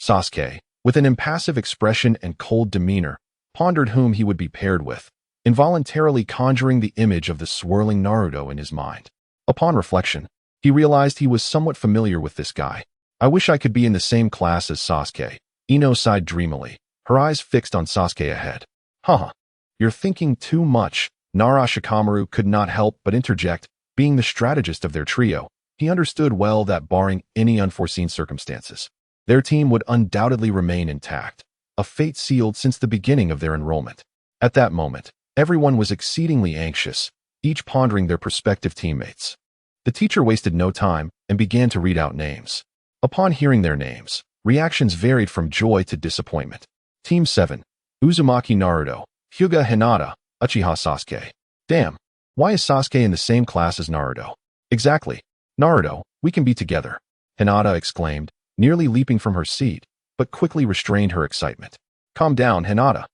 Sasuke, with an impassive expression and cold demeanor, pondered whom he would be paired with, involuntarily conjuring the image of the swirling Naruto in his mind. Upon reflection, he realized he was somewhat familiar with this guy. I wish I could be in the same class as Sasuke. Ino sighed dreamily, her eyes fixed on Sasuke ahead. Haha, you're thinking too much. Nara Shikamaru could not help but interject. Being the strategist of their trio, he understood well that barring any unforeseen circumstances, their team would undoubtedly remain intact, a fate sealed since the beginning of their enrollment. At that moment, everyone was exceedingly anxious, each pondering their prospective teammates. The teacher wasted no time and began to read out names. Upon hearing their names, reactions varied from joy to disappointment. Team 7. Uzumaki Naruto, Hyuga Hinata, Uchiha Sasuke. Damn, why is Sasuke in the same class as Naruto? Exactly. Naruto, we can be together, Hinata exclaimed, nearly leaping from her seat, but quickly restrained her excitement. Calm down, Hinata.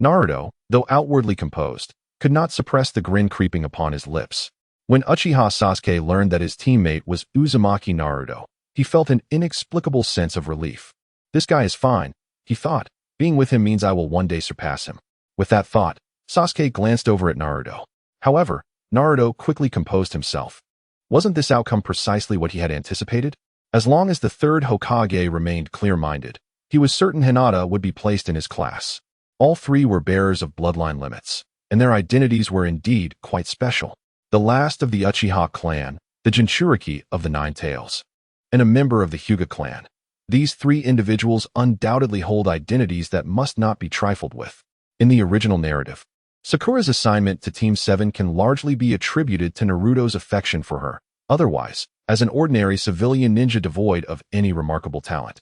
Naruto, though outwardly composed, could not suppress the grin creeping upon his lips. When Uchiha Sasuke learned that his teammate was Uzumaki Naruto, he felt an inexplicable sense of relief. This guy is fine, he thought. Being with him means I will one day surpass him. With that thought, Sasuke glanced over at Naruto. However, Naruto quickly composed himself. Wasn't this outcome precisely what he had anticipated? As long as the third Hokage remained clear-minded, he was certain Hinata would be placed in his class. All three were bearers of bloodline limits, and their identities were indeed quite special. The last of the Uchiha clan, the Jinchuriki of the Nine Tails, and a member of the Hyuga clan. These three individuals undoubtedly hold identities that must not be trifled with. In the original narrative, Sakura's assignment to Team 7 can largely be attributed to Naruto's affection for her, otherwise, as an ordinary civilian ninja devoid of any remarkable talent.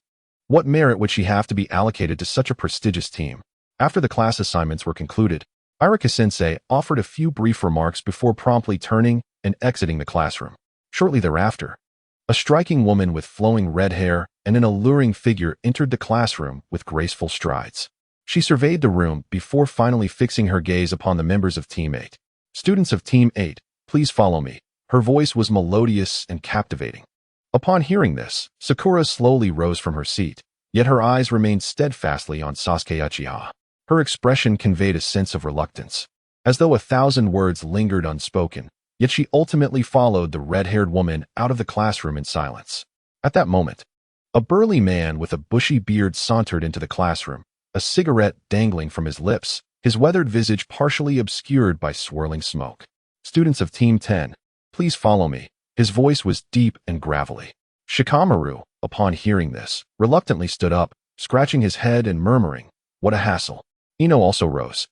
What merit would she have to be allocated to such a prestigious team? After the class assignments were concluded, Irika-sensei offered a few brief remarks before promptly turning and exiting the classroom. Shortly thereafter, a striking woman with flowing red hair and an alluring figure entered the classroom with graceful strides. She surveyed the room before finally fixing her gaze upon the members of Team 8. Students of Team 8, please follow me. Her voice was melodious and captivating. Upon hearing this, Sakura slowly rose from her seat, yet her eyes remained steadfastly on Sasuke Uchiha. Her expression conveyed a sense of reluctance, as though 1,000 words lingered unspoken, yet she ultimately followed the red-haired woman out of the classroom in silence. At that moment, a burly man with a bushy beard sauntered into the classroom, a cigarette dangling from his lips, his weathered visage partially obscured by swirling smoke. Students of Team 10, please follow me. His voice was deep and gravelly. Shikamaru, upon hearing this, reluctantly stood up, scratching his head and murmuring, "What a hassle." Ino also rose,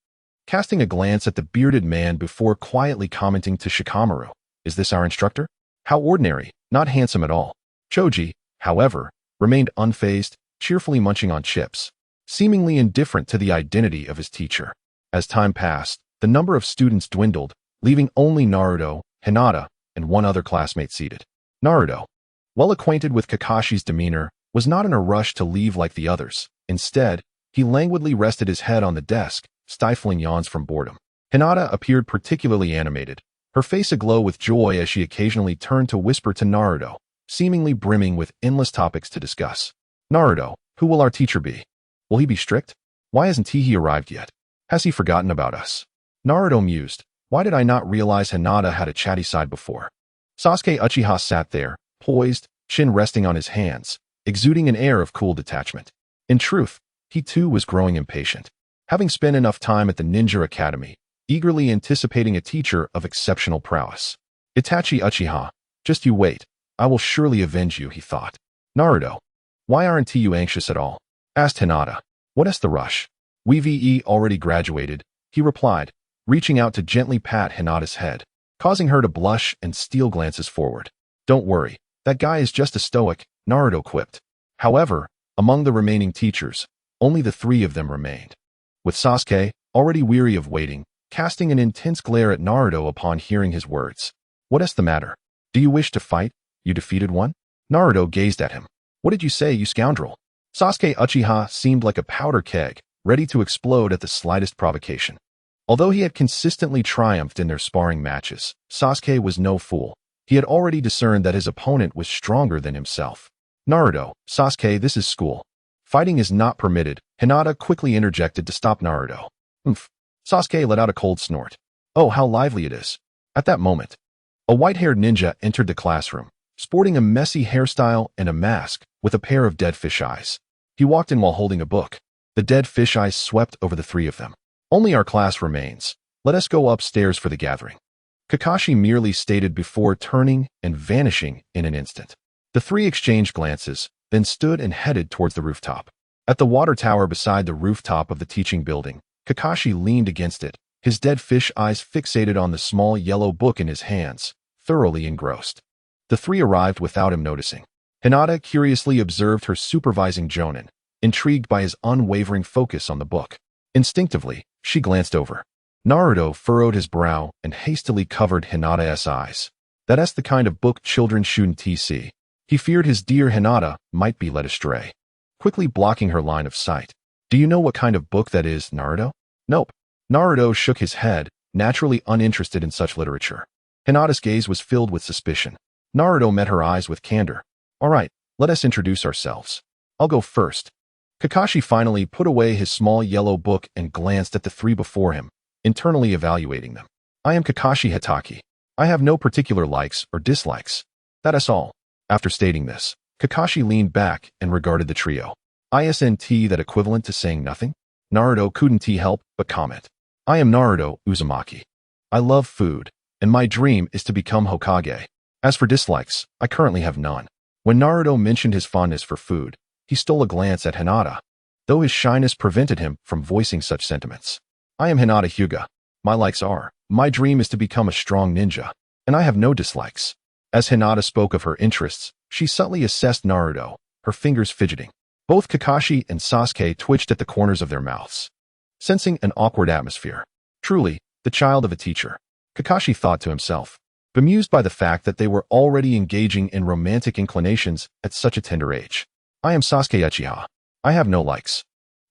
casting a glance at the bearded man before quietly commenting to Shikamaru, "Is this our instructor? How ordinary, not handsome at all." Choji, however, remained unfazed, cheerfully munching on chips, seemingly indifferent to the identity of his teacher. As time passed, the number of students dwindled, leaving only Naruto, Hinata, and one other classmate seated. Naruto, well acquainted with Kakashi's demeanor, was not in a rush to leave like the others. Instead, he languidly rested his head on the desk, stifling yawns from boredom. Hinata appeared particularly animated, her face aglow with joy as she occasionally turned to whisper to Naruto, seemingly brimming with endless topics to discuss. Naruto, who will our teacher be? Will he be strict? Why hasn't he arrived yet? Has he forgotten about us? Naruto mused. Why did I not realize Hinata had a chatty side before? Sasuke Uchiha sat there, poised, chin resting on his hands, exuding an air of cool detachment. In truth, he too was growing impatient. Having spent enough time at the Ninja Academy, eagerly anticipating a teacher of exceptional prowess. Itachi Uchiha, just you wait. I will surely avenge you, he thought. Naruto, why aren't you anxious at all? Asked Hinata. What is the rush? We've already graduated, he replied, reaching out to gently pat Hinata's head, causing her to blush and steal glances forward. Don't worry, that guy is just a stoic, Naruto quipped. However, among the remaining teachers, only the three of them remained. With Sasuke, already weary of waiting, casting an intense glare at Naruto upon hearing his words. What is the matter? Do you wish to fight? You defeated one? Naruto gazed at him. What did you say, you scoundrel? Sasuke Uchiha seemed like a powder keg, ready to explode at the slightest provocation. Although he had consistently triumphed in their sparring matches, Sasuke was no fool. He had already discerned that his opponent was stronger than himself. Naruto, Sasuke, this is school. Fighting is not permitted, Hinata quickly interjected to stop Naruto. Oomph. Sasuke let out a cold snort. Oh, how lively it is. At that moment, a white-haired ninja entered the classroom, sporting a messy hairstyle and a mask with a pair of dead fish eyes. He walked in while holding a book. The dead fish eyes swept over the three of them. Only our class remains. Let us go upstairs for the gathering. Kakashi merely stated before turning and vanishing in an instant. The three exchanged glances, then stood and headed towards the rooftop. At the water tower beside the rooftop of the teaching building, Kakashi leaned against it, his dead fish eyes fixated on the small yellow book in his hands, thoroughly engrossed. The three arrived without him noticing. Hinata curiously observed her supervising Jonin, intrigued by his unwavering focus on the book. Instinctively, she glanced over. Naruto furrowed his brow and hastily covered Hinata's eyes. That's the kind of book children shouldn't see. He feared his dear Hinata might be led astray. Quickly blocking her line of sight. Do you know what kind of book that is, Naruto? Nope. Naruto shook his head, naturally uninterested in such literature. Hinata's gaze was filled with suspicion. Naruto met her eyes with candor. All right, let us introduce ourselves. I'll go first. Kakashi finally put away his small yellow book and glanced at the three before him, internally evaluating them. I am Kakashi Hitaki. I have no particular likes or dislikes. That is all. After stating this, Kakashi leaned back and regarded the trio. Isn't that equivalent to saying nothing? Naruto couldn't help but comment. I am Naruto Uzumaki. I love food, and my dream is to become Hokage. As for dislikes, I currently have none. When Naruto mentioned his fondness for food, he stole a glance at Hinata, though his shyness prevented him from voicing such sentiments. I am Hinata Hyuga. My likes are, my dream is to become a strong ninja, and I have no dislikes. As Hinata spoke of her interests, she subtly assessed Naruto, her fingers fidgeting. Both Kakashi and Sasuke twitched at the corners of their mouths, sensing an awkward atmosphere. Truly, the child of a teacher, Kakashi thought to himself, bemused by the fact that they were already engaging in romantic inclinations at such a tender age. I am Sasuke Uchiha. I have no likes.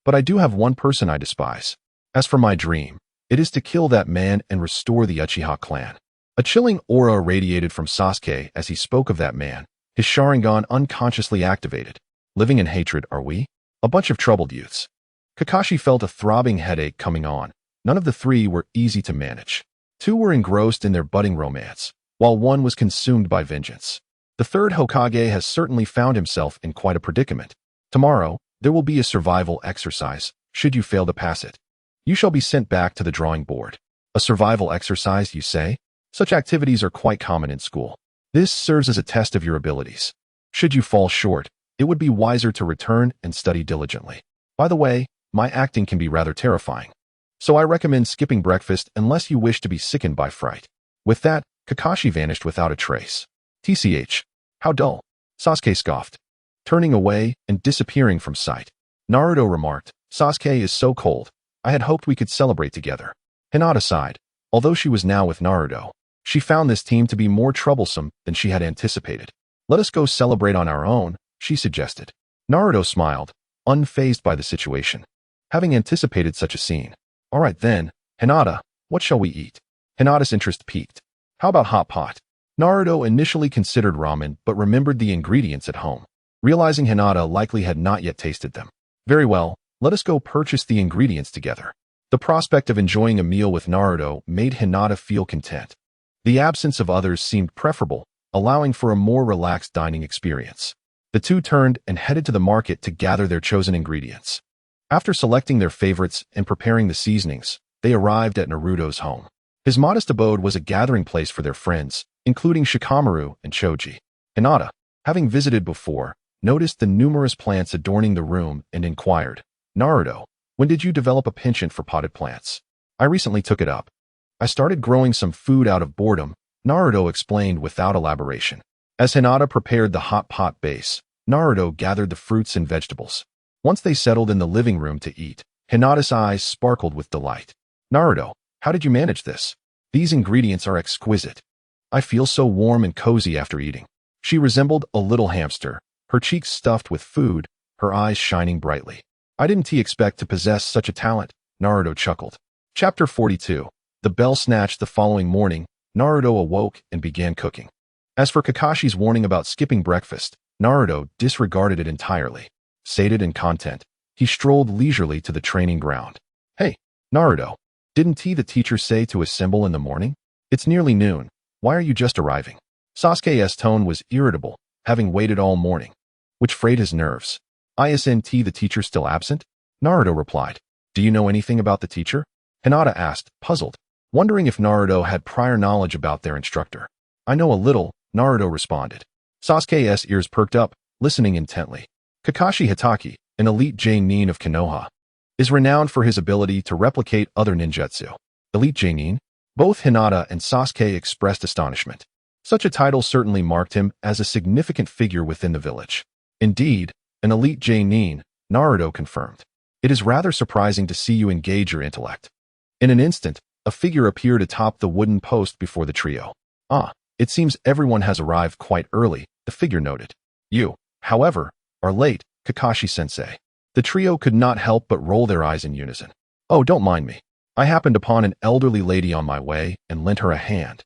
But I do have one person I despise. As for my dream, it is to kill that man and restore the Uchiha clan. A chilling aura radiated from Sasuke as he spoke of that man, his Sharingan unconsciously activated. Living in hatred, are we? A bunch of troubled youths. Kakashi felt a throbbing headache coming on. None of the three were easy to manage. Two were engrossed in their budding romance, while one was consumed by vengeance. The third Hokage has certainly found himself in quite a predicament. Tomorrow, there will be a survival exercise. Should you fail to pass it, you shall be sent back to the drawing board. A survival exercise, you say? Such activities are quite common in school. This serves as a test of your abilities. Should you fall short, it would be wiser to return and study diligently. By the way, my acting can be rather terrifying, so I recommend skipping breakfast unless you wish to be sickened by fright. With that, Kakashi vanished without a trace. TCH. How dull. Sasuke scoffed, turning away and disappearing from sight. Naruto remarked, Sasuke is so cold. I had hoped we could celebrate together. Hinata sighed, although she was now with Naruto. She found this team to be more troublesome than she had anticipated. Let us go celebrate on our own, she suggested. Naruto smiled, unfazed by the situation, having anticipated such a scene. All right then, Hinata, what shall we eat? Hinata's interest piqued. How about hot pot? Naruto initially considered ramen but remembered the ingredients at home, realizing Hinata likely had not yet tasted them. Very well, let us go purchase the ingredients together. The prospect of enjoying a meal with Naruto made Hinata feel content. The absence of others seemed preferable, allowing for a more relaxed dining experience. The two turned and headed to the market to gather their chosen ingredients. After selecting their favorites and preparing the seasonings, they arrived at Naruto's home. His modest abode was a gathering place for their friends, including Shikamaru and Choji. Hinata, having visited before, noticed the numerous plants adorning the room and inquired, Naruto, when did you develop a penchant for potted plants? I recently took it up. I started growing some food out of boredom, Naruto explained without elaboration. As Hinata prepared the hot pot base, Naruto gathered the fruits and vegetables. Once they settled in the living room to eat, Hinata's eyes sparkled with delight. Naruto, how did you manage this? These ingredients are exquisite. I feel so warm and cozy after eating. She resembled a little hamster, her cheeks stuffed with food, her eyes shining brightly. I didn't expect to possess such a talent, Naruto chuckled. Chapter 42. The bell snatched the following morning, Naruto awoke and began cooking. As for Kakashi's warning about skipping breakfast, Naruto disregarded it entirely. Sated and content, he strolled leisurely to the training ground. Hey, Naruto, didn't the teacher say to assemble in the morning? It's nearly noon. Why are you just arriving? Sasuke's tone was irritable, having waited all morning, which frayed his nerves. Isn't the teacher still absent? Naruto replied. Do you know anything about the teacher? Hinata asked, puzzled, wondering if Naruto had prior knowledge about their instructor. I know a little, Naruto responded. Sasuke's ears perked up, listening intently. Kakashi Hitaki, an elite Genin of Konoha, is renowned for his ability to replicate other ninjutsu. Elite Genin? Both Hinata and Sasuke expressed astonishment. Such a title certainly marked him as a significant figure within the village. Indeed, an elite Genin, Naruto confirmed. It is rather surprising to see you engage your intellect. In an instant, a figure appeared atop the wooden post before the trio. It seems everyone has arrived quite early, the figure noted. You, however, are late, Kakashi-sensei. The trio could not help but roll their eyes in unison. Oh, don't mind me. I happened upon an elderly lady on my way and lent her a hand.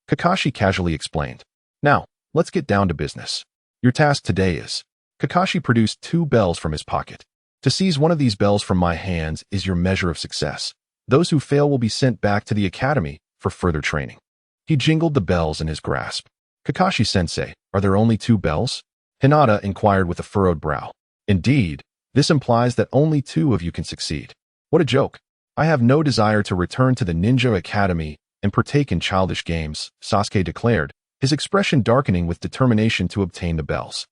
Kakashi casually explained. Now, let's get down to business. Your task today is... Kakashi produced 2 bells from his pocket. To seize one of these bells from my hands is your measure of success. Those who fail will be sent back to the academy for further training. He jingled the bells in his grasp. Kakashi-sensei, are there only 2 bells? Hinata inquired with a furrowed brow. Indeed, this implies that only 2 of you can succeed. What a joke. I have no desire to return to the Ninja Academy and partake in childish games, Sasuke declared, his expression darkening with determination to obtain the bells.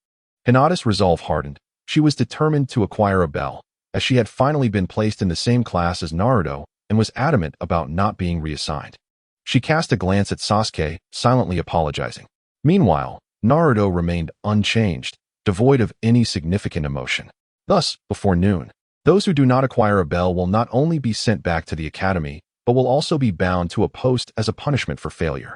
Hinata's resolve hardened. She was determined to acquire a bell, as she had finally been placed in the same class as Naruto and was adamant about not being reassigned. She cast a glance at Sasuke, silently apologizing. Meanwhile, Naruto remained unchanged, devoid of any significant emotion. Thus, before noon, those who do not acquire a bell will not only be sent back to the academy, but will also be bound to a post as a punishment for failure.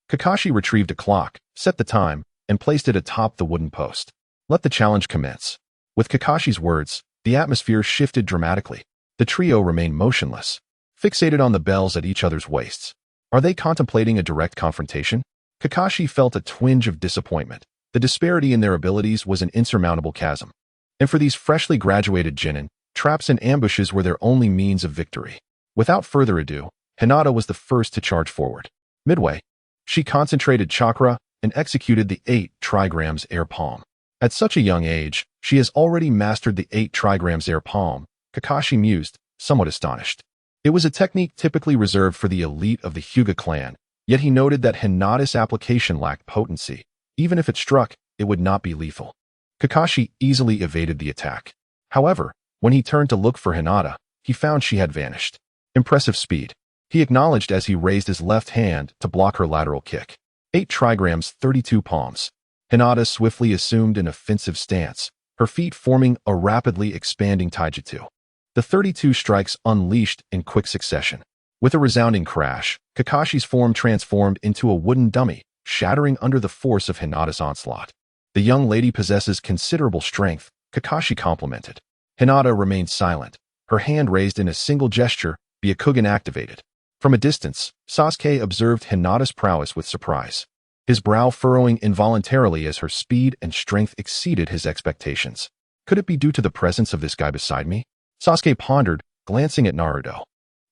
Kakashi retrieved a clock, set the time, and placed it atop the wooden post. Let the challenge commence. With Kakashi's words, the atmosphere shifted dramatically. The trio remained motionless, fixated on the bells at each other's waists. Are they contemplating a direct confrontation? Kakashi felt a twinge of disappointment. The disparity in their abilities was an insurmountable chasm. And for these freshly graduated genin, traps and ambushes were their only means of victory. Without further ado, Hinata was the first to charge forward. Midway, she concentrated chakra and executed the 8 trigrams air palm. At such a young age, she has already mastered the 8 trigrams air palm, Kakashi mused, somewhat astonished. It was a technique typically reserved for the elite of the Hyuga clan, yet he noted that Hinata's application lacked potency. Even if it struck, it would not be lethal. Kakashi easily evaded the attack. However, when he turned to look for Hinata, he found she had vanished. Impressive speed, he acknowledged as he raised his left hand to block her lateral kick. 8 trigrams, 32 palms. Hinata swiftly assumed an offensive stance, her feet forming a rapidly expanding taijutsu. The 32 strikes unleashed in quick succession. With a resounding crash, Kakashi's form transformed into a wooden dummy, shattering under the force of Hinata's onslaught. The young lady possesses considerable strength, Kakashi complimented. Hinata remained silent, her hand raised in a single gesture, Byakugan activated. From a distance, Sasuke observed Hinata's prowess with surprise, his brow furrowing involuntarily as her speed and strength exceeded his expectations. Could it be due to the presence of this guy beside me? Sasuke pondered, glancing at Naruto.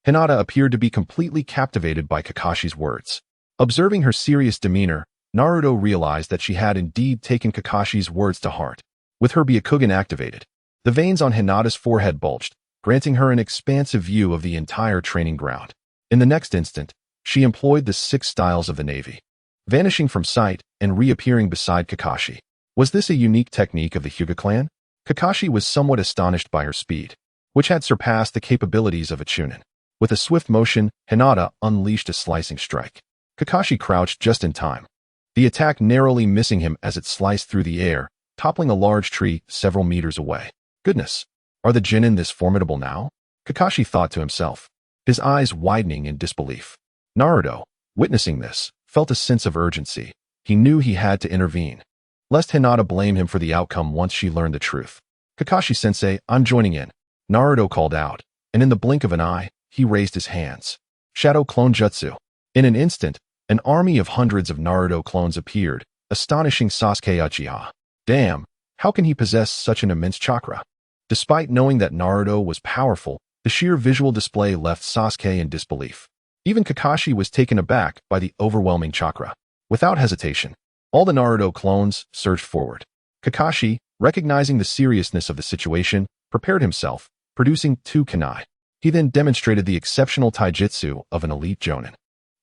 Hinata appeared to be completely captivated by Kakashi's words. Observing her serious demeanor, Naruto realized that she had indeed taken Kakashi's words to heart. With her Byakugan activated, the veins on Hinata's forehead bulged, granting her an expansive view of the entire training ground. In the next instant, she employed the 6 styles of the Navy, vanishing from sight and reappearing beside Kakashi. Was this a unique technique of the Hyuga clan? Kakashi was somewhat astonished by her speed, which had surpassed the capabilities of a Chunin. With a swift motion, Hinata unleashed a slicing strike. Kakashi crouched just in time, the attack narrowly missing him as it sliced through the air, toppling a large tree several meters away. Goodness, are the Genin this formidable now? Kakashi thought to himself, his eyes widening in disbelief. Naruto, witnessing this, felt a sense of urgency. He knew he had to intervene, lest Hinata blame him for the outcome once she learned the truth. Kakashi-sensei, I'm joining in, Naruto called out, and in the blink of an eye, he raised his hands. Shadow Clone Jutsu. In an instant, an army of hundreds of Naruto clones appeared, astonishing Sasuke Uchiha. Damn, how can he possess such an immense chakra? Despite knowing that Naruto was powerful, the sheer visual display left Sasuke in disbelief. Even Kakashi was taken aback by the overwhelming chakra. Without hesitation, all the Naruto clones surged forward. Kakashi, recognizing the seriousness of the situation, prepared himself, producing 2 kunai. He then demonstrated the exceptional taijutsu of an elite jonin.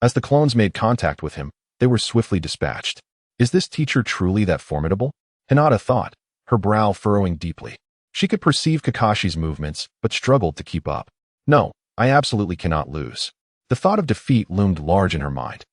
As the clones made contact with him, they were swiftly dispatched. Is this teacher truly that formidable? Hinata thought, her brow furrowing deeply. She could perceive Kakashi's movements, but struggled to keep up. No, I absolutely cannot lose. The thought of defeat loomed large in her mind,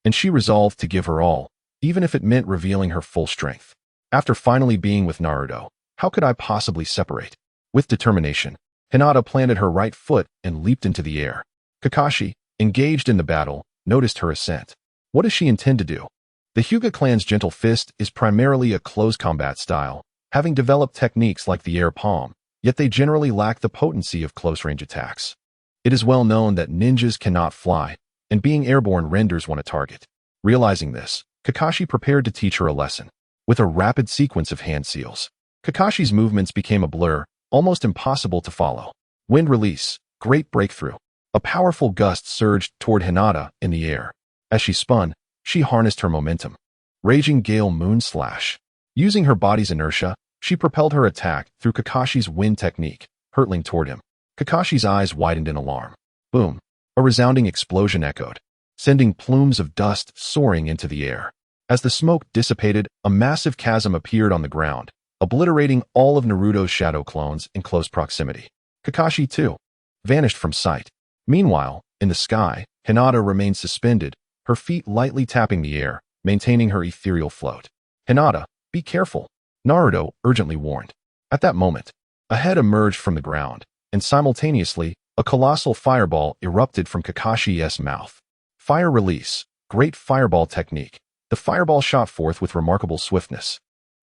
and she resolved to give her all, even if it meant revealing her full strength. After finally being with Naruto, how could I possibly separate? With determination, Hinata planted her right foot and leaped into the air. Kakashi, engaged in the battle, noticed her ascent. What does she intend to do? The Hyuga clan's gentle fist is primarily a close combat style, having developed techniques like the air palm, yet they generally lack the potency of close-range attacks. It is well known that ninjas cannot fly, and being airborne renders one a target. Realizing this, Kakashi prepared to teach her a lesson. With a rapid sequence of hand seals, Kakashi's movements became a blur, almost impossible to follow. Wind release, great breakthrough. A powerful gust surged toward Hinata in the air. As she spun, she harnessed her momentum. Raging Gale Moon Slash. Using her body's inertia, she propelled her attack through Kakashi's wind technique, hurtling toward him. Kakashi's eyes widened in alarm. Boom! A resounding explosion echoed, sending plumes of dust soaring into the air. As the smoke dissipated, a massive chasm appeared on the ground, obliterating all of Naruto's shadow clones in close proximity. Kakashi, too, vanished from sight. Meanwhile, in the sky, Hinata remained suspended, her feet lightly tapping the air, maintaining her ethereal float. Hinata, be careful, Naruto urgently warned. At that moment, a head emerged from the ground, and simultaneously, a colossal fireball erupted from Kakashi's mouth. Fire release, great fireball technique. The fireball shot forth with remarkable swiftness,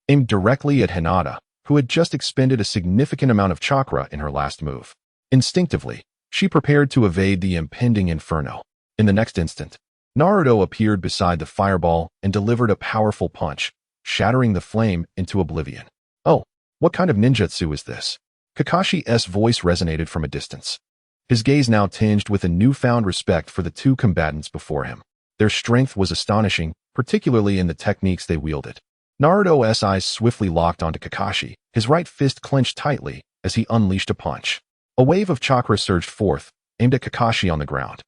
aimed directly at Hinata, who had just expended a significant amount of chakra in her last move. Instinctively, she prepared to evade the impending inferno. In the next instant, Naruto appeared beside the fireball and delivered a powerful punch, shattering the flame into oblivion. Oh, what kind of ninjutsu is this? Kakashi's voice resonated from a distance, his gaze now tinged with a newfound respect for the 2 combatants before him. Their strength was astonishing, particularly in the techniques they wielded. Naruto's eyes swiftly locked onto Kakashi, his right fist clenched tightly as he unleashed a punch. A wave of chakra surged forth, aimed at Kakashi on the ground.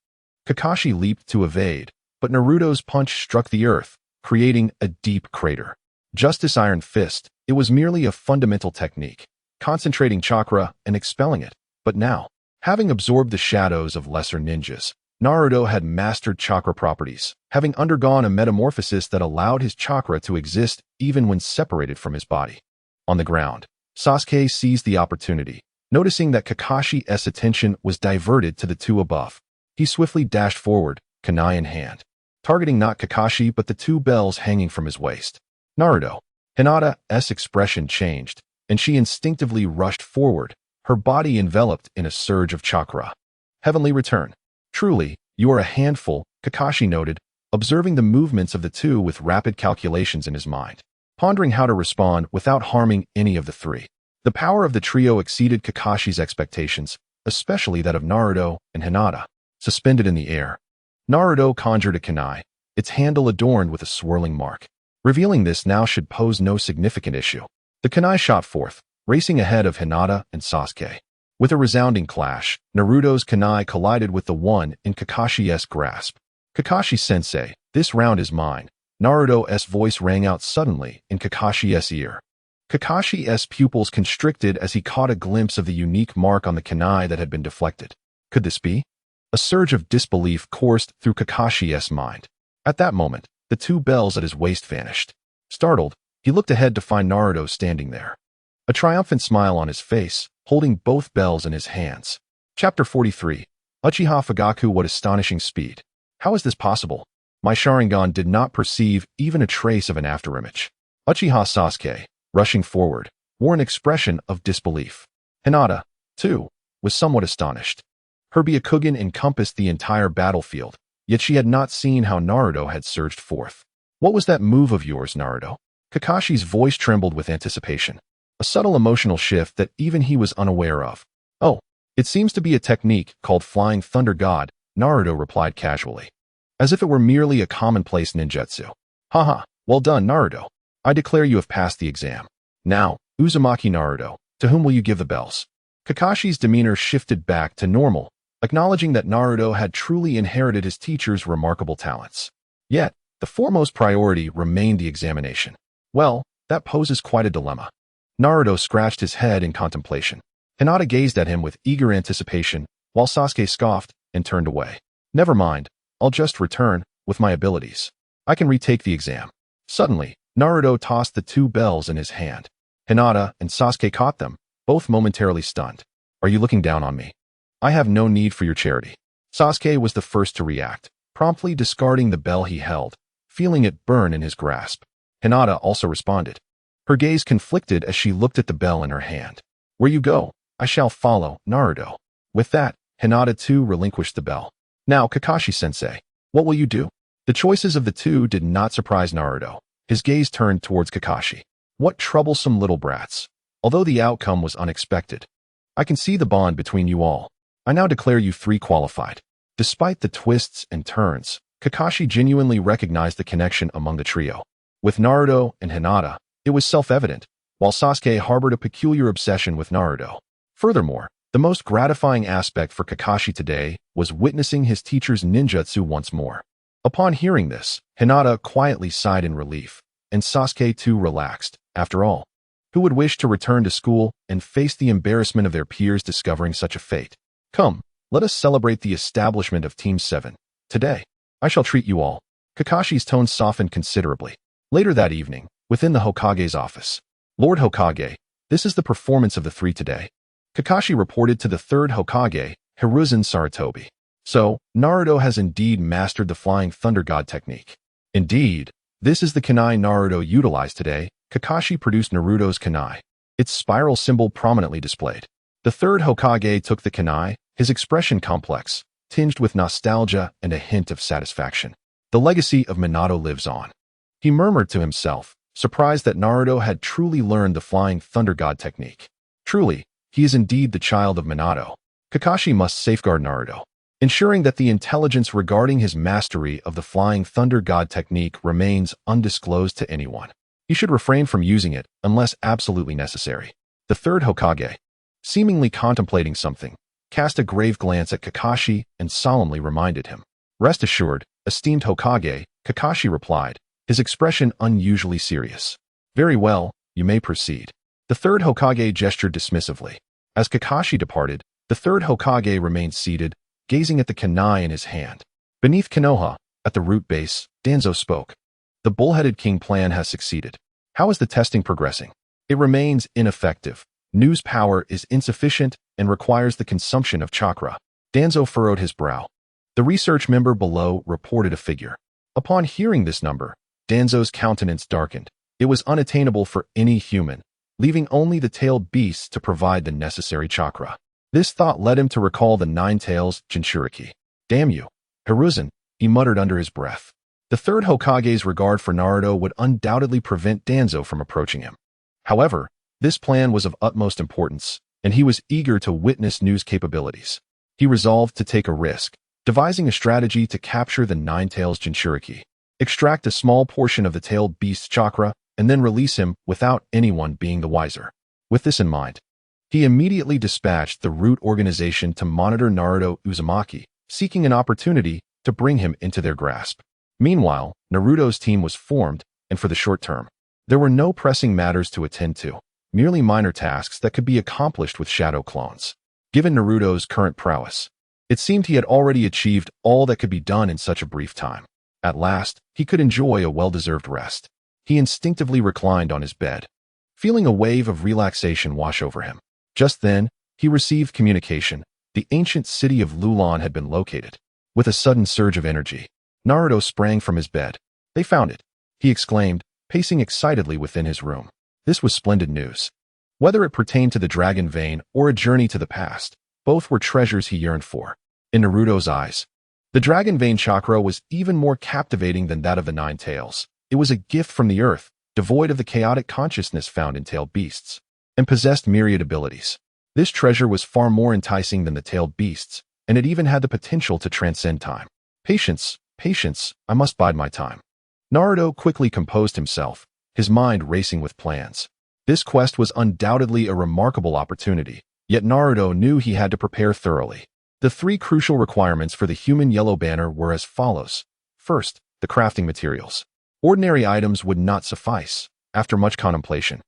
Kakashi leaped to evade, but Naruto's punch struck the earth, creating a deep crater. Justice Iron Fist, it was merely a fundamental technique, concentrating chakra and expelling it. But now, having absorbed the shadows of lesser ninjas, Naruto had mastered chakra properties, having undergone a metamorphosis that allowed his chakra to exist even when separated from his body. On the ground, Sasuke seized the opportunity, noticing that Kakashi's attention was diverted to the 2 above. He swiftly dashed forward, kunai in hand, targeting not Kakashi but the two bells hanging from his waist. Naruto. Hinata's expression changed, and she instinctively rushed forward, her body enveloped in a surge of chakra. Heavenly return. Truly, you are a handful, Kakashi noted, observing the movements of the two with rapid calculations in his mind, pondering how to respond without harming any of the three. The power of the trio exceeded Kakashi's expectations, especially that of Naruto and Hinata. Suspended in the air, Naruto conjured a kunai, its handle adorned with a swirling mark. Revealing this now should pose no significant issue. The kunai shot forth, racing ahead of Hinata and Sasuke. With a resounding clash, Naruto's kunai collided with the one in Kakashi's grasp. Kakashi-sensei, this round is mine. Naruto's voice rang out suddenly in Kakashi's ear. Kakashi's pupils constricted as he caught a glimpse of the unique mark on the kunai that had been deflected. Could this be? A surge of disbelief coursed through Kakashi's mind. At that moment, the two bells at his waist vanished. Startled, he looked ahead to find Naruto standing there, a triumphant smile on his face, holding both bells in his hands. Chapter 43. Uchiha Fugaku. What astonishing speed. How is this possible? My Sharingan did not perceive even a trace of an afterimage. Uchiha Sasuke, rushing forward, wore an expression of disbelief. Hinata, too, was somewhat astonished. Her Byakugan encompassed the entire battlefield, yet she had not seen how Naruto had surged forth. What was that move of yours, Naruto? Kakashi's voice trembled with anticipation, a subtle emotional shift that even he was unaware of. Oh, it seems to be a technique called Flying Thunder God, Naruto replied casually, as if it were merely a commonplace ninjutsu. Haha, well done, Naruto. I declare you have passed the exam. Now, Uzumaki Naruto, to whom will you give the bells? Kakashi's demeanor shifted back to normal, acknowledging that Naruto had truly inherited his teacher's remarkable talents. Yet, the foremost priority remained the examination. Well, that poses quite a dilemma. Naruto scratched his head in contemplation. Hinata gazed at him with eager anticipation, while Sasuke scoffed and turned away. Never mind, I'll just return with my abilities. I can retake the exam. Suddenly, Naruto tossed the two bells in his hand. Hinata and Sasuke caught them, both momentarily stunned. Are you looking down on me? I have no need for your charity. Sasuke was the first to react, promptly discarding the bell he held, feeling it burn in his grasp. Hinata also responded. Her gaze conflicted as she looked at the bell in her hand. Where you go, I shall follow, Naruto. With that, Hinata too relinquished the bell. Now, Kakashi-sensei, what will you do? The choices of the two did not surprise Naruto. His gaze turned towards Kakashi. What troublesome little brats. Although the outcome was unexpected, I can see the bond between you all. I now declare you three qualified. Despite the twists and turns, Kakashi genuinely recognized the connection among the trio. With Naruto and Hinata, it was self-evident, while Sasuke harbored a peculiar obsession with Naruto. Furthermore, the most gratifying aspect for Kakashi today was witnessing his teacher's ninjutsu once more. Upon hearing this, Hinata quietly sighed in relief, and Sasuke too relaxed. After all, who would wish to return to school and face the embarrassment of their peers discovering such a fate? Come, let us celebrate the establishment of Team 7. Today, I shall treat you all. Kakashi's tone softened considerably. Later that evening, within the Hokage's office. Lord Hokage, this is the performance of the three today. Kakashi reported to the third Hokage, Hiruzen Sarutobi. So, Naruto has indeed mastered the Flying Thunder God technique. Indeed, this is the kunai Naruto utilized today. Kakashi produced Naruto's kunai, its spiral symbol prominently displayed. The third Hokage took the kunai, his expression complex, tinged with nostalgia and a hint of satisfaction. The legacy of Minato lives on. He murmured to himself, surprised that Naruto had truly learned the Flying Thunder God technique. Truly, he is indeed the child of Minato. Kakashi must safeguard Naruto, ensuring that the intelligence regarding his mastery of the Flying Thunder God technique remains undisclosed to anyone. He should refrain from using it unless absolutely necessary. The third Hokage, seemingly contemplating something, cast a grave glance at Kakashi and solemnly reminded him. Rest assured, esteemed Hokage, Kakashi replied, his expression unusually serious. Very well, you may proceed. The third Hokage gestured dismissively. As Kakashi departed, the third Hokage remained seated, gazing at the kunai in his hand. Beneath Konoha, at the root base, Danzo spoke. The bull-headed king plan has succeeded. How is the testing progressing? It remains ineffective. News power is insufficient and requires the consumption of chakra. Danzo furrowed his brow. The research member below reported a figure. Upon hearing this number, Danzo's countenance darkened. It was unattainable for any human, leaving only the tailed beasts to provide the necessary chakra. This thought led him to recall the nine tails Jinchuriki. Damn you, Hiruzen, he muttered under his breath. The third Hokage's regard for Naruto would undoubtedly prevent Danzo from approaching him. However, this plan was of utmost importance, and he was eager to witness Nu's capabilities. He resolved to take a risk, devising a strategy to capture the nine tails Jinchuriki, extract a small portion of the tailed beast's chakra, and then release him without anyone being the wiser. With this in mind, he immediately dispatched the Root organization to monitor Naruto Uzumaki, seeking an opportunity to bring him into their grasp. Meanwhile, Naruto's team was formed, and for the short term, there were no pressing matters to attend to, merely minor tasks that could be accomplished with shadow clones. Given Naruto's current prowess, it seemed he had already achieved all that could be done in such a brief time. At last, he could enjoy a well-deserved rest. He instinctively reclined on his bed, feeling a wave of relaxation wash over him. Just then, he received communication. The ancient city of Lulan had been located. With a sudden surge of energy, Naruto sprang from his bed. They found it, he exclaimed, pacing excitedly within his room. This was splendid news. Whether it pertained to the dragon vein or a journey to the past, both were treasures he yearned for. In Naruto's eyes, the dragon vein chakra was even more captivating than that of the nine tails. It was a gift from the earth, devoid of the chaotic consciousness found in tailed beasts, and possessed myriad abilities. This treasure was far more enticing than the tailed beasts, and it even had the potential to transcend time. Patience, patience, I must bide my time. Naruto quickly composed himself, his mind racing with plans. This quest was undoubtedly a remarkable opportunity, yet Naruto knew he had to prepare thoroughly. The three crucial requirements for the human yellow banner were as follows. First, the crafting materials. Ordinary items would not suffice. After much contemplation,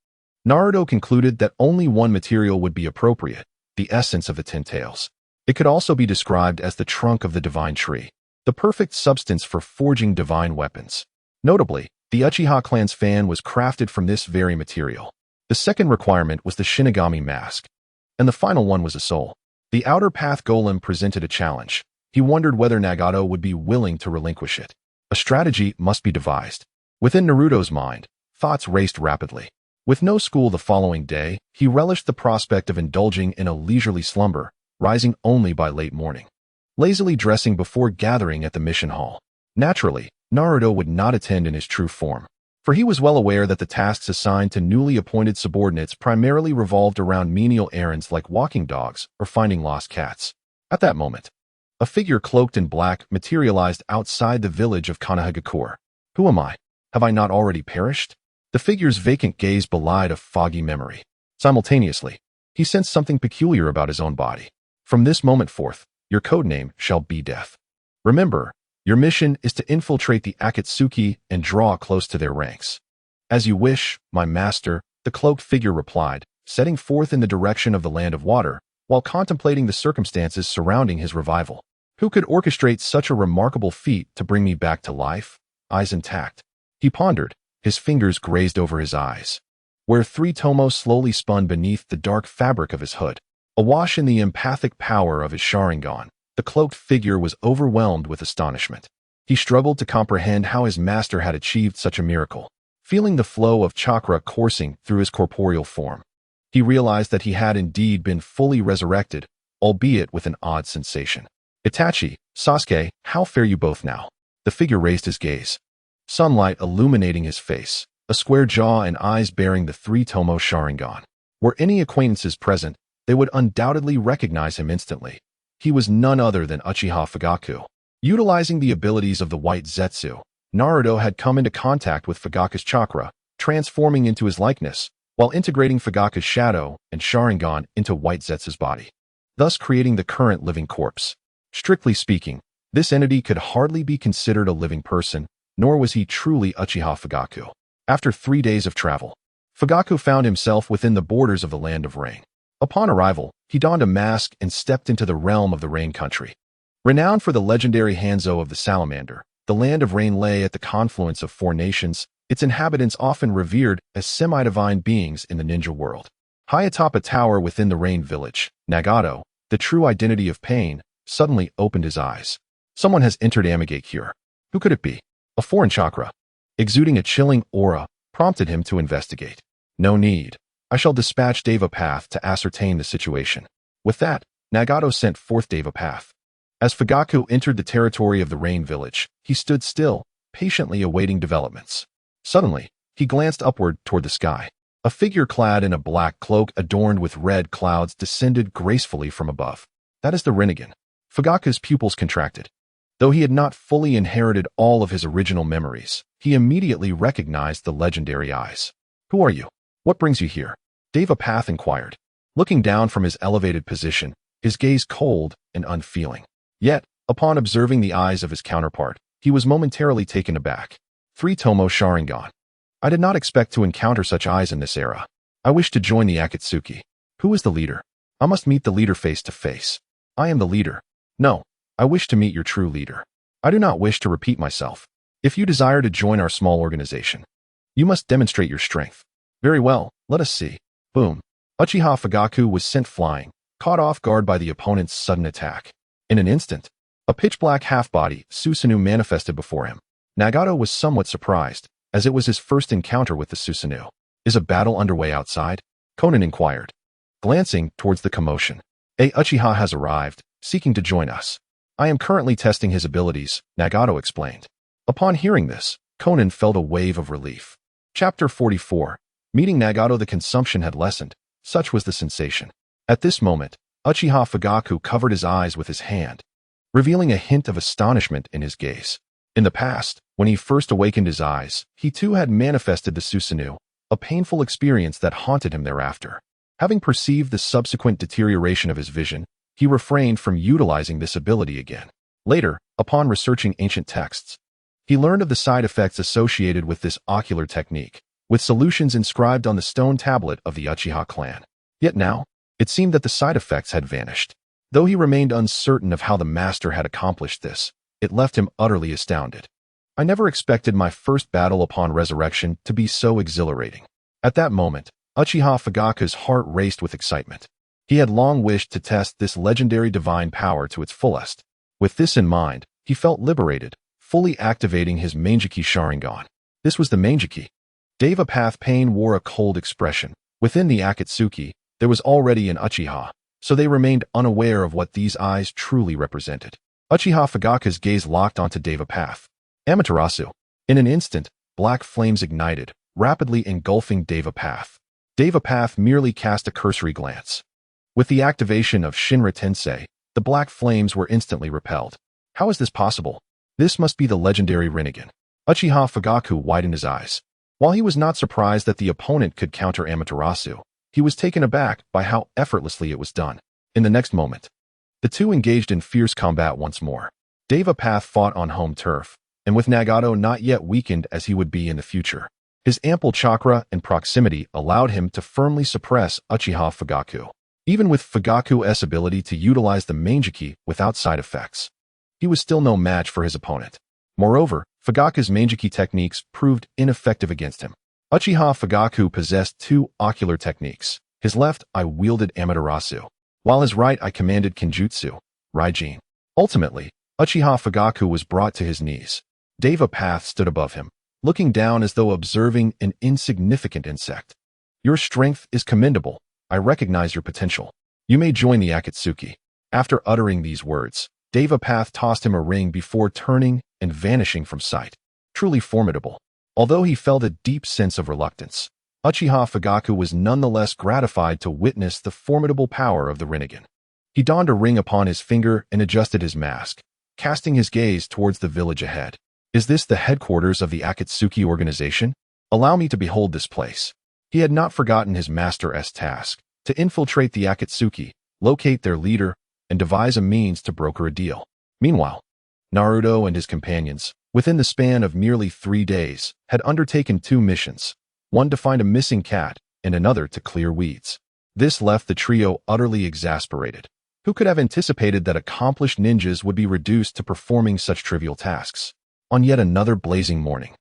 Naruto concluded that only one material would be appropriate, the essence of the 10 tails. It could also be described as the trunk of the divine tree, the perfect substance for forging divine weapons. Notably, the Uchiha clan's fan was crafted from this very material. The second requirement was the Shinigami mask, and the final one was a soul. The outer path golem presented a challenge. He wondered whether Nagato would be willing to relinquish it. A strategy must be devised. Within Naruto's mind, thoughts raced rapidly. With no school the following day, he relished the prospect of indulging in a leisurely slumber, rising only by late morning, lazily dressing before gathering at the mission hall. Naturally, Naruto would not attend in his true form, for he was well aware that the tasks assigned to newly appointed subordinates primarily revolved around menial errands like walking dogs or finding lost cats. At that moment, a figure cloaked in black materialized outside the village of Konohagakure. Who am I? Have I not already perished? The figure's vacant gaze belied a foggy memory. Simultaneously, he sensed something peculiar about his own body. From this moment forth, your codename shall be Death. Remember, your mission is to infiltrate the Akatsuki and draw close to their ranks. As you wish, my master, the cloaked figure replied, setting forth in the direction of the land of water, while contemplating the circumstances surrounding his revival. Who could orchestrate such a remarkable feat to bring me back to life? Eyes intact. He pondered, his fingers grazed over his eyes, where three tomos slowly spun beneath the dark fabric of his hood. Awash in the empathic power of his Sharingan, the cloaked figure was overwhelmed with astonishment. He struggled to comprehend how his master had achieved such a miracle. Feeling the flow of chakra coursing through his corporeal form, he realized that he had indeed been fully resurrected, albeit with an odd sensation. Itachi, Sasuke, how fare you both now? The figure raised his gaze, sunlight illuminating his face, a square jaw and eyes bearing the three-tomo Sharingan. Were any acquaintances present, they would undoubtedly recognize him instantly. He was none other than Uchiha Fugaku. Utilizing the abilities of the White Zetsu, Naruto had come into contact with Fugaku's chakra, transforming into his likeness, while integrating Fugaku's shadow and Sharingan into White Zetsu's body, thus creating the current living corpse. Strictly speaking, this entity could hardly be considered a living person, nor was he truly Uchiha Fugaku. After 3 days of travel, Fugaku found himself within the borders of the Land of Rain. Upon arrival, he donned a mask and stepped into the realm of the Rain Country. Renowned for the legendary Hanzo of the Salamander, the Land of Rain lay at the confluence of 4 nations, its inhabitants often revered as semi-divine beings in the ninja world. High atop a tower within the Rain village, Nagato, the true identity of pain, suddenly opened his eyes. Someone has entered Amigate here. Who could it be? A foreign chakra, exuding a chilling aura, prompted him to investigate. No need. I shall dispatch Devapath to ascertain the situation. With that, Nagato sent forth Devapath. As Fugaku entered the territory of the Rain Village, he stood still, patiently awaiting developments. Suddenly, he glanced upward toward the sky. A figure clad in a black cloak adorned with red clouds descended gracefully from above. That is the Rinnegan. Fugaku's pupils contracted. Though he had not fully inherited all of his original memories, he immediately recognized the legendary eyes. Who are you? What brings you here? Devapath inquired. Looking down from his elevated position, his gaze cold and unfeeling. Yet, upon observing the eyes of his counterpart, he was momentarily taken aback. 3 Tomo Sharingan. I did not expect to encounter such eyes in this era. I wish to join the Akatsuki. Who is the leader? I must meet the leader face to face. I am the leader. No, I wish to meet your true leader. I do not wish to repeat myself. If you desire to join our small organization, you must demonstrate your strength. Very well, let us see. Boom. Uchiha Fugaku was sent flying, caught off guard by the opponent's sudden attack. In an instant, a pitch-black half-body, Susanoo, manifested before him. Nagato was somewhat surprised, as it was his first encounter with the Susanoo. Is a battle underway outside? Conan inquired, glancing towards the commotion. A Uchiha has arrived, seeking to join us. I am currently testing his abilities, Nagato explained. Upon hearing this, Conan felt a wave of relief. Chapter 44. Meeting Nagato, the consumption had lessened. Such was the sensation. At this moment, Uchiha Fugaku covered his eyes with his hand, revealing a hint of astonishment in his gaze. In the past, when he first awakened his eyes, he too had manifested the Susanoo, a painful experience that haunted him thereafter. Having perceived the subsequent deterioration of his vision, he refrained from utilizing this ability again. Later, upon researching ancient texts, he learned of the side effects associated with this ocular technique, with solutions inscribed on the stone tablet of the Uchiha clan. Yet now, it seemed that the side effects had vanished. Though he remained uncertain of how the master had accomplished this, it left him utterly astounded. I never expected my first battle upon resurrection to be so exhilarating. At that moment, Uchiha Fugaku's heart raced with excitement. He had long wished to test this legendary divine power to its fullest. With this in mind, he felt liberated, fully activating his Manjiki Sharingan. This was the Manjiki. Devapath Pain wore a cold expression. Within the Akatsuki, there was already an Uchiha, so they remained unaware of what these eyes truly represented. Uchiha Fugaku's gaze locked onto Devapath. Amaterasu. In an instant, black flames ignited, rapidly engulfing Devapath. Devapath merely cast a cursory glance. With the activation of Shinra Tensei, the black flames were instantly repelled. How is this possible? This must be the legendary Rinnegan. Uchiha Fugaku widened his eyes. While he was not surprised that the opponent could counter Amaterasu, he was taken aback by how effortlessly it was done. In the next moment, the two engaged in fierce combat once more. Devapath fought on home turf, and with Nagato not yet weakened as he would be in the future, his ample chakra and proximity allowed him to firmly suppress Uchiha Fugaku. Even with Fugaku's ability to utilize the Manjiki without side effects, he was still no match for his opponent. Moreover, Fugaku's Manjiki techniques proved ineffective against him. Uchiha Fugaku possessed 2 ocular techniques. His left eye wielded Amaterasu, while his right eye commanded Kenjutsu, Raijin. Ultimately, Uchiha Fugaku was brought to his knees. Devapath stood above him, looking down as though observing an insignificant insect. Your strength is commendable. I recognize your potential. You may join the Akatsuki. After uttering these words, Devapath tossed him a ring before turning and vanishing from sight. Truly formidable. Although he felt a deep sense of reluctance, Uchiha Fugaku was nonetheless gratified to witness the formidable power of the Rinnegan. He donned a ring upon his finger and adjusted his mask, casting his gaze towards the village ahead. Is this the headquarters of the Akatsuki organization? Allow me to behold this place. He had not forgotten his master's task, to infiltrate the Akatsuki, locate their leader, and devise a means to broker a deal. Meanwhile, Naruto and his companions, within the span of merely 3 days, had undertaken 2 missions, one to find a missing cat and another to clear weeds. This left the trio utterly exasperated. Who could have anticipated that accomplished ninjas would be reduced to performing such trivial tasks? On yet another blazing morning,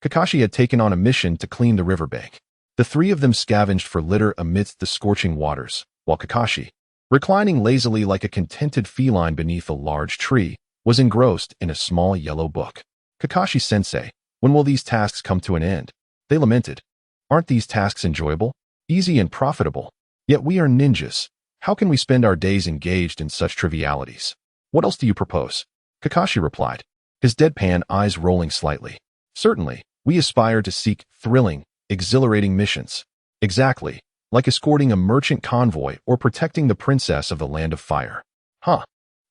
Kakashi had taken on a mission to clean the riverbank. The 3 of them scavenged for litter amidst the scorching waters, while Kakashi, reclining lazily like a contented feline beneath a large tree, was engrossed in a small yellow book. Kakashi-sensei, when will these tasks come to an end? They lamented. Aren't these tasks enjoyable, easy and profitable? Yet we are ninjas. How can we spend our days engaged in such trivialities? What else do you propose? Kakashi replied, his deadpan eyes rolling slightly. Certainly, we aspire to seek thrilling, exhilarating missions. Exactly, like escorting a merchant convoy or protecting the princess of the Land of Fire. Huh.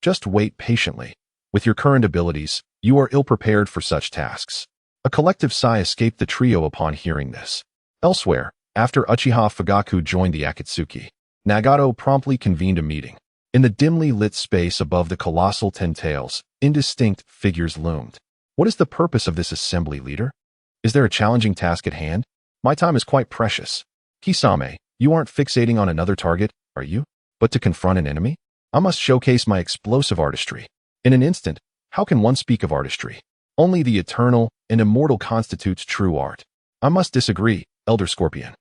Just wait patiently. With your current abilities, you are ill-prepared for such tasks. A collective sigh escaped the trio upon hearing this. Elsewhere, after Uchiha Fugaku joined the Akatsuki, Nagato promptly convened a meeting. In the dimly lit space above the colossal ten tails, indistinct figures loomed. What is the purpose of this assembly, leader? Is there a challenging task at hand? My time is quite precious. Kisame, you aren't fixating on another target, are you? But to confront an enemy? I must showcase my explosive artistry. In an instant, how can one speak of artistry? Only the eternal and immortal constitutes true art. I must disagree, Elder Scorpion.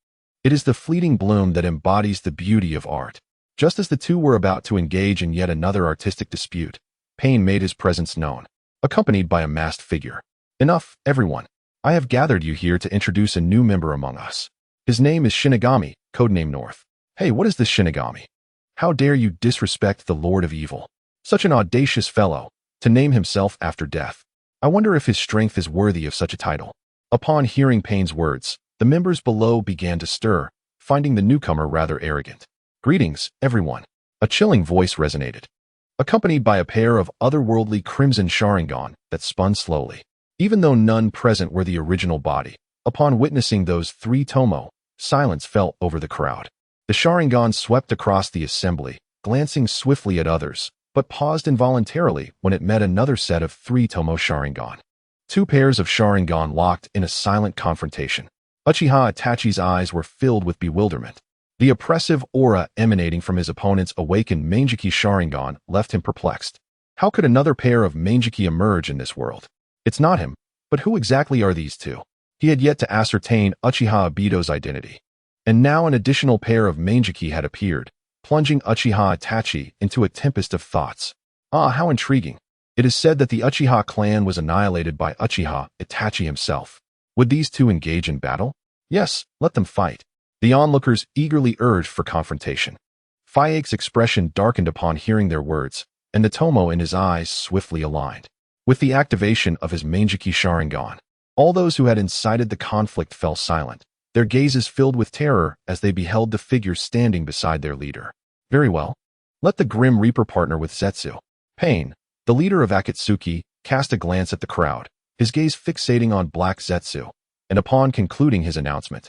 It is the fleeting bloom that embodies the beauty of art. Just as the two were about to engage in yet another artistic dispute, Pain made his presence known, accompanied by a masked figure. Enough, everyone. I have gathered you here to introduce a new member among us. His name is Shinigami, codename North. Hey, what is this Shinigami? How dare you disrespect the Lord of Evil? Such an audacious fellow, to name himself after death. I wonder if his strength is worthy of such a title. Upon hearing Pain's words, the members below began to stir, finding the newcomer rather arrogant. Greetings, everyone. A chilling voice resonated, accompanied by a pair of otherworldly crimson Sharingan that spun slowly. Even though none present were the original body, upon witnessing those three tomo, silence fell over the crowd. The Sharingan swept across the assembly, glancing swiftly at others, but paused involuntarily when it met another set of three tomo Sharingan. Two pairs of Sharingan locked in a silent confrontation. Uchiha Itachi's eyes were filled with bewilderment. The oppressive aura emanating from his opponent's awakened Manjiki Sharingan left him perplexed. How could another pair of Manjiki emerge in this world? It's not him, but who exactly are these two? He had yet to ascertain Uchiha Obito's identity. And now an additional pair of Manjiki had appeared, plunging Uchiha Itachi into a tempest of thoughts. Ah, how intriguing. It is said that the Uchiha clan was annihilated by Uchiha Itachi himself. Would these two engage in battle? Yes, let them fight. The onlookers eagerly urged for confrontation. Fyake's expression darkened upon hearing their words, and the tomo in his eyes swiftly aligned. With the activation of his Manjiki Sharingan, all those who had incited the conflict fell silent, their gazes filled with terror as they beheld the figure standing beside their leader. Very well. Let the Grim Reaper partner with Zetsu. Pain, the leader of Akatsuki, cast a glance at the crowd, his gaze fixating on Black Zetsu, and upon concluding his announcement,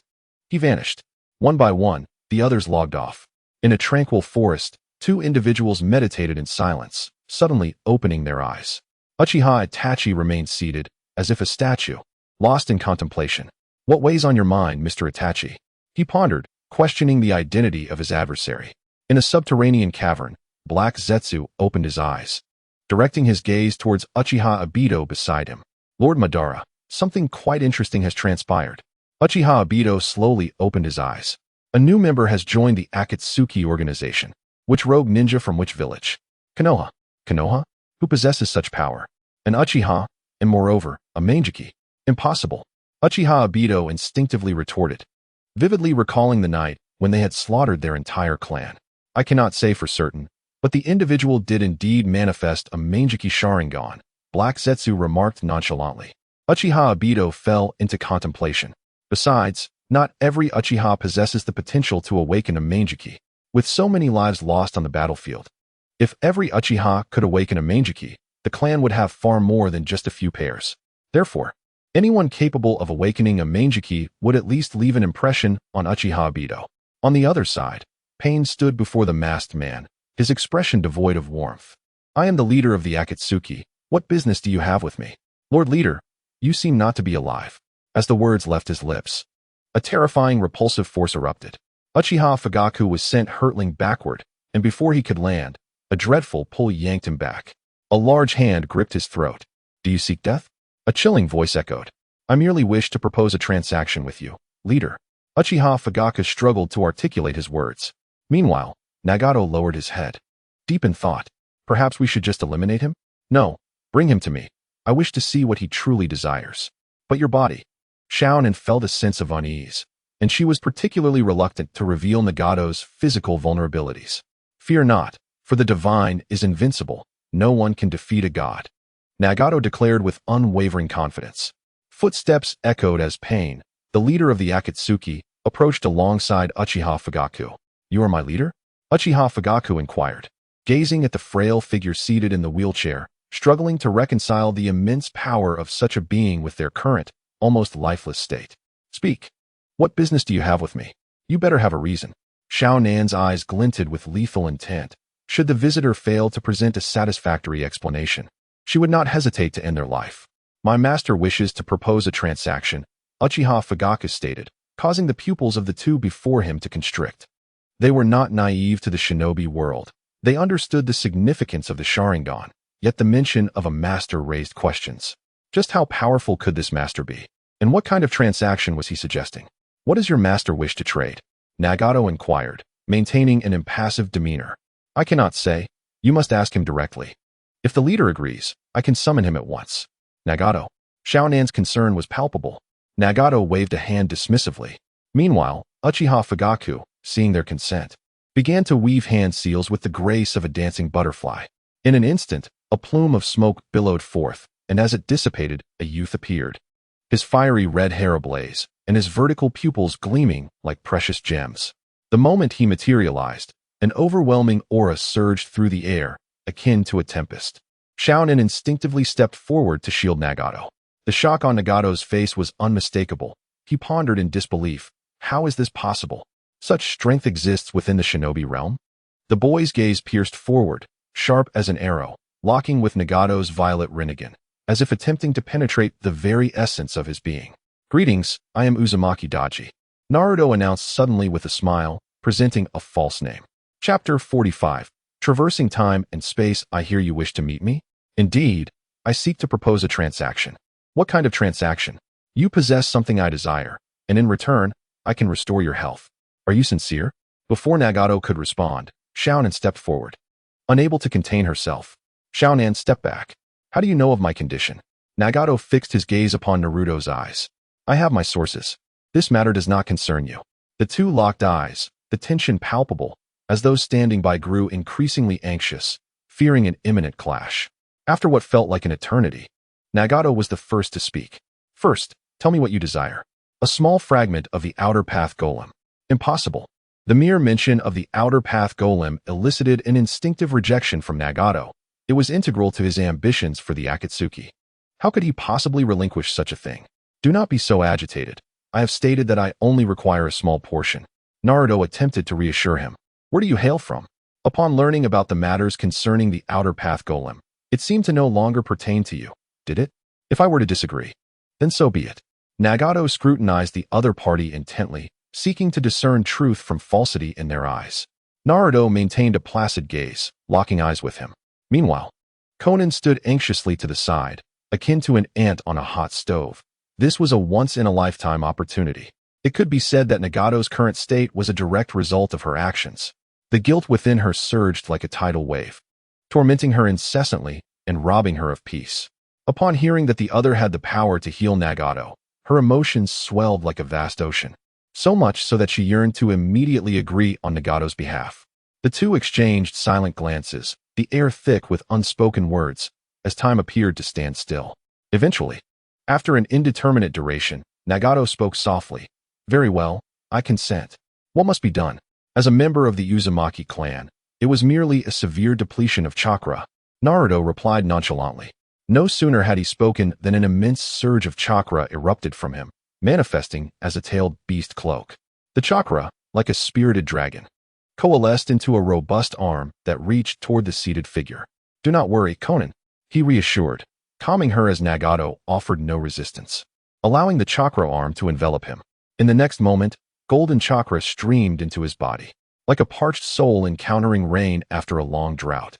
he vanished. One by one, the others logged off. In a tranquil forest, two individuals meditated in silence, suddenly opening their eyes. Uchiha Itachi remained seated, as if a statue, lost in contemplation. What weighs on your mind, Mr. Itachi? He pondered, questioning the identity of his adversary. In a subterranean cavern, Black Zetsu opened his eyes, directing his gaze towards Uchiha Obito beside him. Lord Madara, something quite interesting has transpired. Uchiha Obito slowly opened his eyes. A new member has joined the Akatsuki organization. Which rogue ninja from which village? Konoha. Konoha? Who possesses such power? An Uchiha, and moreover, a Manjiki. Impossible. Uchiha Obito instinctively retorted, vividly recalling the night when they had slaughtered their entire clan. I cannot say for certain, but the individual did indeed manifest a Manjiki Sharingan, Black Zetsu remarked nonchalantly. Uchiha Obito fell into contemplation. Besides, not every Uchiha possesses the potential to awaken a Manjiki, with so many lives lost on the battlefield. If every Uchiha could awaken a Manjiki, the clan would have far more than just a few pairs. Therefore, anyone capable of awakening a Manjiki would at least leave an impression on Uchiha Obito. On the other side, Pain stood before the masked man, his expression devoid of warmth. I am the leader of the Akatsuki. What business do you have with me? Lord Leader, you seem not to be alive. As the words left his lips, a terrifying repulsive force erupted. Uchiha Fugaku was sent hurtling backward, and before he could land, a dreadful pull yanked him back. A large hand gripped his throat. Do you seek death? A chilling voice echoed. I merely wish to propose a transaction with you, leader. Uchiha Fugaku struggled to articulate his words. Meanwhile, Nagato lowered his head. Deep in thought. Perhaps we should just eliminate him? No, Bring him to me. I wish to see what he truly desires. But your body. Xiaonan felt a sense of unease, and she was particularly reluctant to reveal Nagato's physical vulnerabilities. Fear not, for the divine is invincible. No one can defeat a god. Nagato declared with unwavering confidence. Footsteps echoed as Pain, the leader of the Akatsuki, approached alongside Uchiha Fugaku. You are my leader? Uchiha Fugaku inquired, gazing at the frail figure seated in the wheelchair, struggling to reconcile the immense power of such a being with their current, almost lifeless state. Speak. What business do you have with me? You better have a reason. Xiaonan's eyes glinted with lethal intent. Should the visitor fail to present a satisfactory explanation, she would not hesitate to end their life. My master wishes to propose a transaction, Uchiha Fugaku stated, causing the pupils of the two before him to constrict. They were not naive to the shinobi world. They understood the significance of the Sharingan, yet the mention of a master raised questions. Just how powerful could this master be? And what kind of transaction was he suggesting? What does your master wish to trade? Nagato inquired, maintaining an impassive demeanor. I cannot say. You must ask him directly. If the leader agrees, I can summon him at once. Nagato. Xiaonan's concern was palpable. Nagato waved a hand dismissively. Meanwhile, Uchiha Fugaku, seeing their consent, began to weave hand seals with the grace of a dancing butterfly. In an instant, a plume of smoke billowed forth, and as it dissipated, a youth appeared. His fiery red hair ablaze, and his vertical pupils gleaming like precious gems. The moment he materialized, an overwhelming aura surged through the air, akin to a tempest. Xiaonan instinctively stepped forward to shield Nagato. The shock on Nagato's face was unmistakable. He pondered in disbelief. How is this possible? Such strength exists within the shinobi realm? The boy's gaze pierced forward, sharp as an arrow, locking with Nagato's violet Rinnegan, as if attempting to penetrate the very essence of his being. Greetings, I am Uzumaki Daji. Naruto announced suddenly with a smile, presenting a false name. Chapter 45. Traversing time and space. I hear you wish to meet me? Indeed, I seek to propose a transaction. What kind of transaction? You possess something I desire, and in return, I can restore your health. Are you sincere? Before Nagato could respond, Xiaonan stepped forward. Unable to contain herself, Xiaonan stepped back. How do you know of my condition? Nagato fixed his gaze upon Naruto's eyes. I have my sources. This matter does not concern you. The two locked eyes, the tension palpable, as those standing by grew increasingly anxious, fearing an imminent clash. After what felt like an eternity, Nagato was the first to speak. First, tell me what you desire. A small fragment of the Outer Path Golem. Impossible. The mere mention of the Outer Path Golem elicited an instinctive rejection from Nagato. It was integral to his ambitions for the Akatsuki. How could he possibly relinquish such a thing? Do not be so agitated. I have stated that I only require a small portion. Naruto attempted to reassure him. Where do you hail from? Upon learning about the matters concerning the Outer Path Golem, it seemed to no longer pertain to you, did it? If I were to disagree, then so be it. Nagato scrutinized the other party intently, seeking to discern truth from falsity in their eyes. Naruto maintained a placid gaze, locking eyes with him. Meanwhile, Konan stood anxiously to the side, akin to an ant on a hot stove. This was a once-in-a-lifetime opportunity. It could be said that Nagato's current state was a direct result of her actions. The guilt within her surged like a tidal wave, tormenting her incessantly and robbing her of peace. Upon hearing that the other had the power to heal Nagato, her emotions swelled like a vast ocean, so much so that she yearned to immediately agree on Nagato's behalf. The two exchanged silent glances, the air thick with unspoken words, as time appeared to stand still. Eventually, after an indeterminate duration, Nagato spoke softly. Very well, I consent. What must be done? As a member of the Uzumaki clan, it was merely a severe depletion of chakra. Naruto replied nonchalantly. No sooner had he spoken than an immense surge of chakra erupted from him, manifesting as a tailed beast cloak. The chakra, like a spirited dragon, coalesced into a robust arm that reached toward the seated figure. Do not worry, Konan, he reassured, calming her as Nagato offered no resistance, allowing the chakra arm to envelop him. In the next moment, golden chakra streamed into his body, like a parched soul encountering rain after a long drought.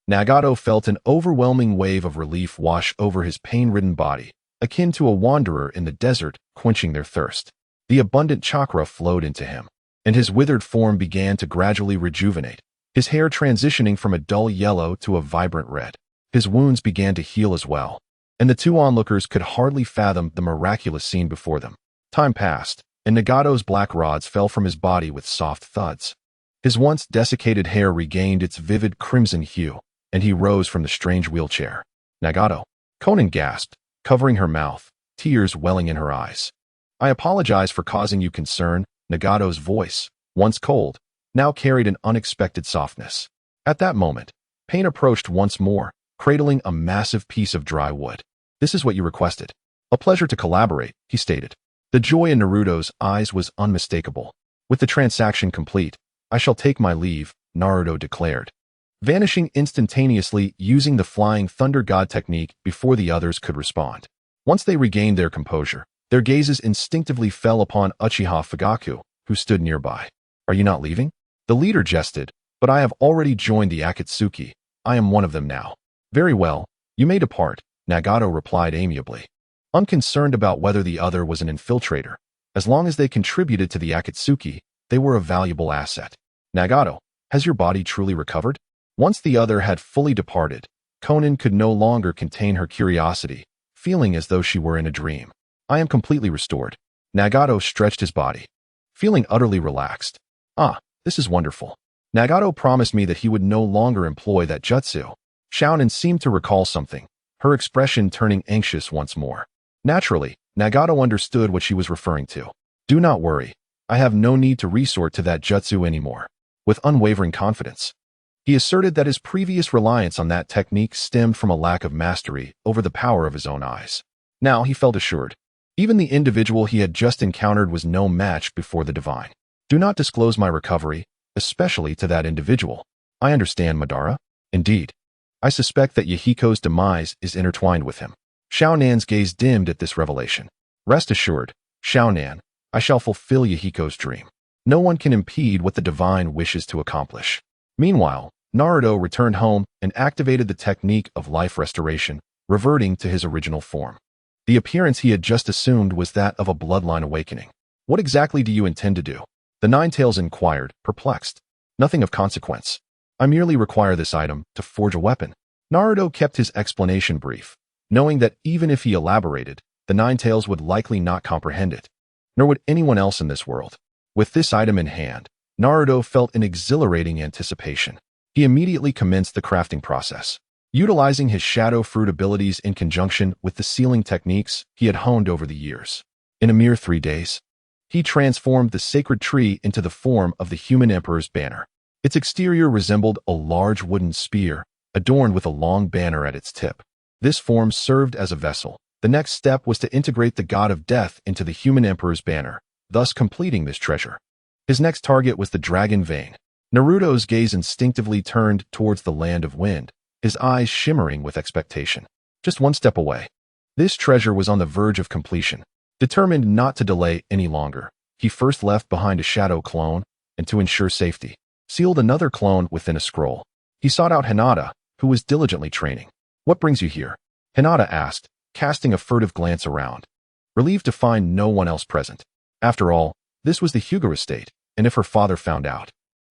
Nagato felt an overwhelming wave of relief wash over his pain-ridden body, akin to a wanderer in the desert quenching their thirst. The abundant chakra flowed into him, and his withered form began to gradually rejuvenate, his hair transitioning from a dull yellow to a vibrant red. His wounds began to heal as well, and the two onlookers could hardly fathom the miraculous scene before them. Time passed, and Nagato's black rods fell from his body with soft thuds. His once desiccated hair regained its vivid crimson hue, and he rose from the strange wheelchair. Nagato, Conan gasped, covering her mouth, tears welling in her eyes. I apologize for causing you concern. Nagato's voice, once cold, now carried an unexpected softness. At that moment, Pain approached once more, cradling a massive piece of dry wood. This is what you requested. A pleasure to collaborate, he stated. The joy in Naruto's eyes was unmistakable. With the transaction complete, I shall take my leave, Naruto declared, vanishing instantaneously using the Flying Thunder God technique before the others could respond. Once they regained their composure, their gazes instinctively fell upon Uchiha Fugaku, who stood nearby. Are you not leaving? The leader jested, but I have already joined the Akatsuki. I am one of them now. Very well, you may depart, Nagato replied amiably, unconcerned about whether the other was an infiltrator. As long as they contributed to the Akatsuki, they were a valuable asset. Nagato, has your body truly recovered? Once the other had fully departed, Conan could no longer contain her curiosity, feeling as though she were in a dream. I am completely restored. Nagato stretched his body, feeling utterly relaxed. Ah, this is wonderful. Nagato promised me that he would no longer employ that jutsu. Xiaonan seemed to recall something, her expression turning anxious once more. Naturally, Nagato understood what she was referring to. Do not worry. I have no need to resort to that jutsu anymore. With unwavering confidence, he asserted that his previous reliance on that technique stemmed from a lack of mastery over the power of his own eyes. Now he felt assured. Even the individual he had just encountered was no match before the divine. Do not disclose my recovery, especially to that individual. I understand, Madara. Indeed. I suspect that Yahiko's demise is intertwined with him. Xiaonan's gaze dimmed at this revelation. Rest assured, Xiaonan, I shall fulfill Yahiko's dream. No one can impede what the divine wishes to accomplish. Meanwhile, Naruto returned home and activated the technique of life restoration, reverting to his original form. The appearance he had just assumed was that of a bloodline awakening. What exactly do you intend to do? The Ninetales inquired, perplexed. Nothing of consequence. I merely require this item to forge a weapon. Naruto kept his explanation brief, knowing that even if he elaborated, the Ninetales would likely not comprehend it, nor would anyone else in this world. With this item in hand, Naruto felt an exhilarating anticipation. He immediately commenced the crafting process. Utilizing his shadow fruit abilities in conjunction with the sealing techniques he had honed over the years. In a mere 3 days, he transformed the sacred tree into the form of the human emperor's banner. Its exterior resembled a large wooden spear, adorned with a long banner at its tip. This form served as a vessel. The next step was to integrate the god of death into the human emperor's banner, thus completing this treasure. His next target was the dragon vein. Naruto's gaze instinctively turned towards the land of wind, his eyes shimmering with expectation. Just one step away. This treasure was on the verge of completion. Determined not to delay any longer, he first left behind a shadow clone, and to ensure safety, sealed another clone within a scroll. He sought out Hinata, who was diligently training. What brings you here? Hinata asked, casting a furtive glance around, relieved to find no one else present. After all, this was the Hyuga estate, and if her father found out,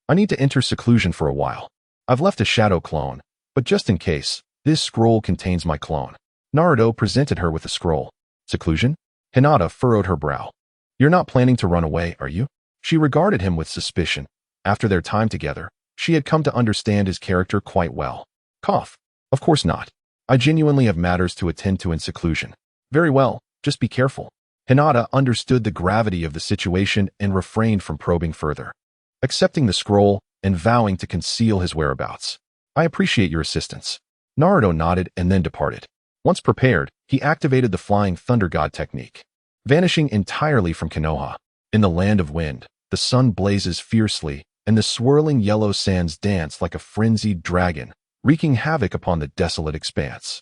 I need to enter seclusion for a while. I've left a shadow clone, but just in case, this scroll contains my clone. Naruto presented her with the scroll. Seclusion? Hinata furrowed her brow. You're not planning to run away, are you? She regarded him with suspicion. After their time together, she had come to understand his character quite well. Cough. Of course not. I genuinely have matters to attend to in seclusion. Very well, just be careful. Hinata understood the gravity of the situation and refrained from probing further, accepting the scroll and vowing to conceal his whereabouts. I appreciate your assistance. Naruto nodded and then departed. Once prepared, he activated the Flying Thunder God technique. Vanishing entirely from Konoha, in the land of wind, the sun blazes fiercely, and the swirling yellow sands dance like a frenzied dragon, wreaking havoc upon the desolate expanse.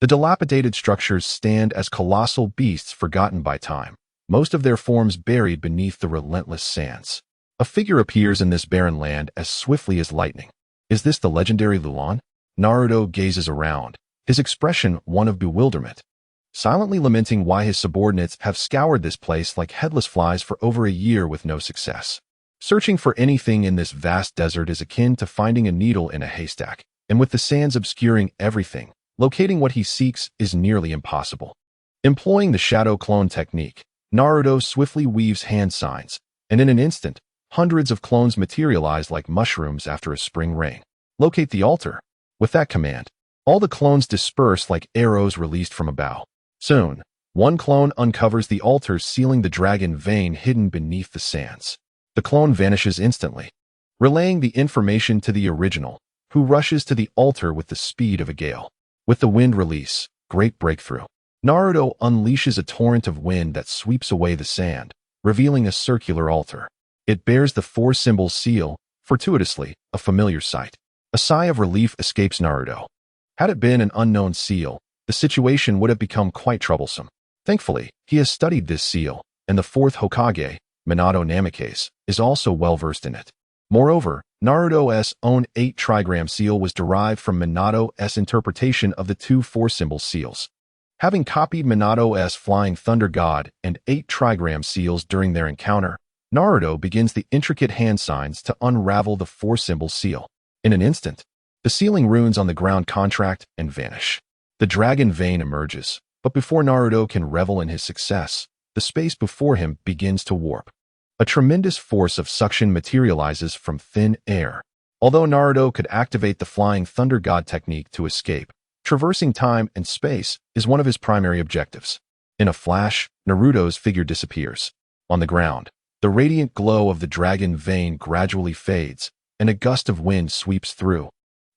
The dilapidated structures stand as colossal beasts forgotten by time, most of their forms buried beneath the relentless sands. A figure appears in this barren land as swiftly as lightning. Is this the legendary Lulan? Naruto gazes around, his expression one of bewilderment, silently lamenting why his subordinates have scoured this place like headless flies for over a year with no success. Searching for anything in this vast desert is akin to finding a needle in a haystack, and with the sands obscuring everything, locating what he seeks is nearly impossible. Employing the shadow clone technique, Naruto swiftly weaves hand signs, and in an instant, hundreds of clones materialize like mushrooms after a spring rain. Locate the altar. With that command, all the clones disperse like arrows released from a bow. Soon, one clone uncovers the altar, sealing the dragon vein hidden beneath the sands. The clone vanishes instantly, relaying the information to the original, who rushes to the altar with the speed of a gale. With the wind release, great breakthrough. Naruto unleashes a torrent of wind that sweeps away the sand, revealing a circular altar. It bears the four-symbol seal, fortuitously, a familiar sight. A sigh of relief escapes Naruto. Had it been an unknown seal, the situation would have become quite troublesome. Thankfully, he has studied this seal, and the fourth Hokage, Minato Namikaze, is also well-versed in it. Moreover, Naruto's own 8-trigram seal was derived from Minato's interpretation of the two four-symbol seals. Having copied Minato's Flying Thunder God and 8-trigram seals during their encounter, Naruto begins the intricate hand signs to unravel the four-symbol seal. In an instant, the sealing runes on the ground contract and vanish. The dragon vein emerges, but before Naruto can revel in his success, the space before him begins to warp. A tremendous force of suction materializes from thin air. Although Naruto could activate the Flying Thunder God technique to escape, traversing time and space is one of his primary objectives. In a flash, Naruto's figure disappears. On the ground, the radiant glow of the dragon vein gradually fades, and a gust of wind sweeps through,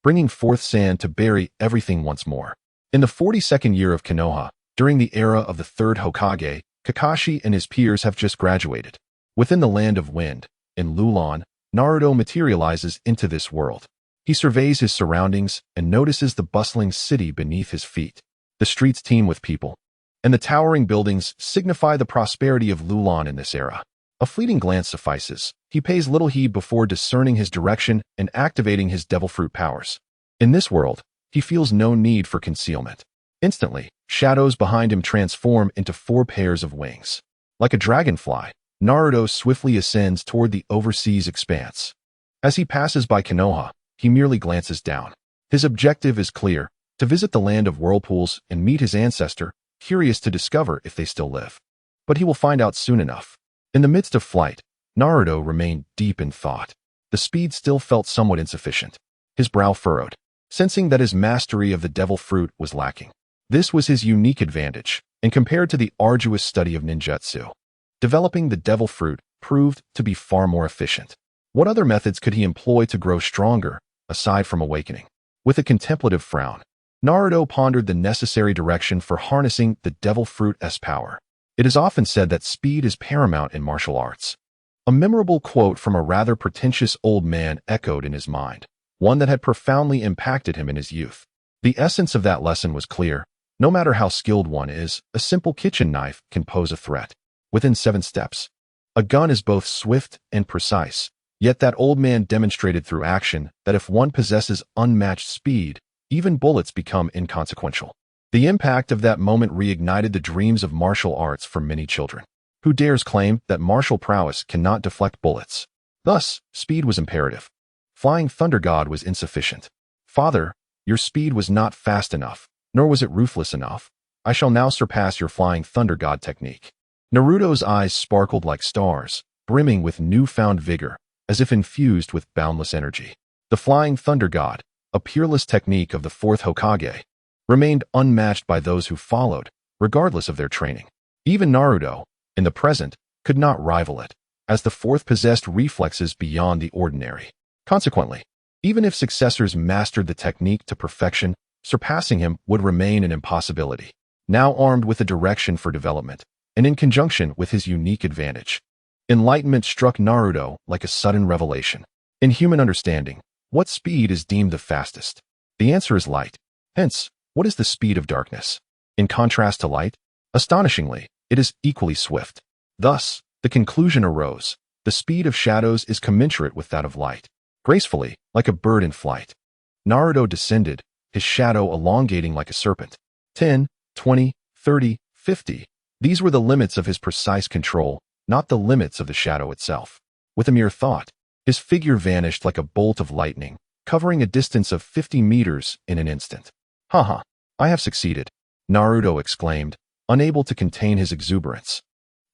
bringing forth sand to bury everything once more. In the 42nd year of Konoha, during the era of the third Hokage, Kakashi and his peers have just graduated. Within the Land of Wind, in Lulan, Naruto materializes into this world. He surveys his surroundings and notices the bustling city beneath his feet. The streets teem with people, and the towering buildings signify the prosperity of Lulan in this era. A fleeting glance suffices. He pays little heed before discerning his direction and activating his devil fruit powers. In this world, he feels no need for concealment. Instantly, shadows behind him transform into 4 pairs of wings. Like a dragonfly, Naruto swiftly ascends toward the overseas expanse. As he passes by Konoha, he merely glances down. His objective is clear: to visit the land of whirlpools and meet his ancestor, curious to discover if they still live. But he will find out soon enough. In the midst of flight, Naruto remained deep in thought. The speed still felt somewhat insufficient. His brow furrowed, sensing that his mastery of the devil fruit was lacking. This was his unique advantage, and compared to the arduous study of ninjutsu, developing the devil fruit proved to be far more efficient. What other methods could he employ to grow stronger, aside from awakening? With a contemplative frown, Naruto pondered the necessary direction for harnessing the devil fruit's power. It is often said that speed is paramount in martial arts. A memorable quote from a rather pretentious old man echoed in his mind, one that had profoundly impacted him in his youth. The essence of that lesson was clear. No matter how skilled one is, a simple kitchen knife can pose a threat. Within 7 steps, a gun is both swift and precise. Yet that old man demonstrated through action that if one possesses unmatched speed, even bullets become inconsequential. The impact of that moment reignited the dreams of martial arts for many children. Who dares claim that martial prowess cannot deflect bullets? Thus, speed was imperative. Flying Thunder God was insufficient. Father, your speed was not fast enough, nor was it ruthless enough. I shall now surpass your Flying Thunder God technique. Naruto's eyes sparkled like stars, brimming with newfound vigor, as if infused with boundless energy. The Flying Thunder God, a peerless technique of the fourth Hokage, remained unmatched by those who followed, regardless of their training. Even Naruto, in the present, could not rival it, as the fourth possessed reflexes beyond the ordinary. Consequently, even if successors mastered the technique to perfection, surpassing him would remain an impossibility. Now armed with a direction for development, and in conjunction with his unique advantage, enlightenment struck Naruto like a sudden revelation. In human understanding, what speed is deemed the fastest? The answer is light. Hence, what is the speed of darkness? In contrast to light, astonishingly, it is equally swift. Thus, the conclusion arose: the speed of shadows is commensurate with that of light. Gracefully, like a bird in flight, Naruto descended, his shadow elongating like a serpent. 10, 20, 30, 50. These were the limits of his precise control, not the limits of the shadow itself. With a mere thought, his figure vanished like a bolt of lightning, covering a distance of 50 meters in an instant. Haha, I have succeeded, Naruto exclaimed, unable to contain his exuberance.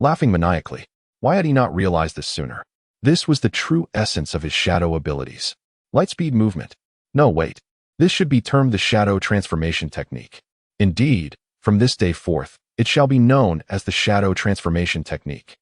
Laughing maniacally, why had he not realized this sooner? This was the true essence of his shadow abilities. Lightspeed movement. No, wait. This should be termed the shadow transformation technique. Indeed, from this day forth, it shall be known as the shadow transformation technique.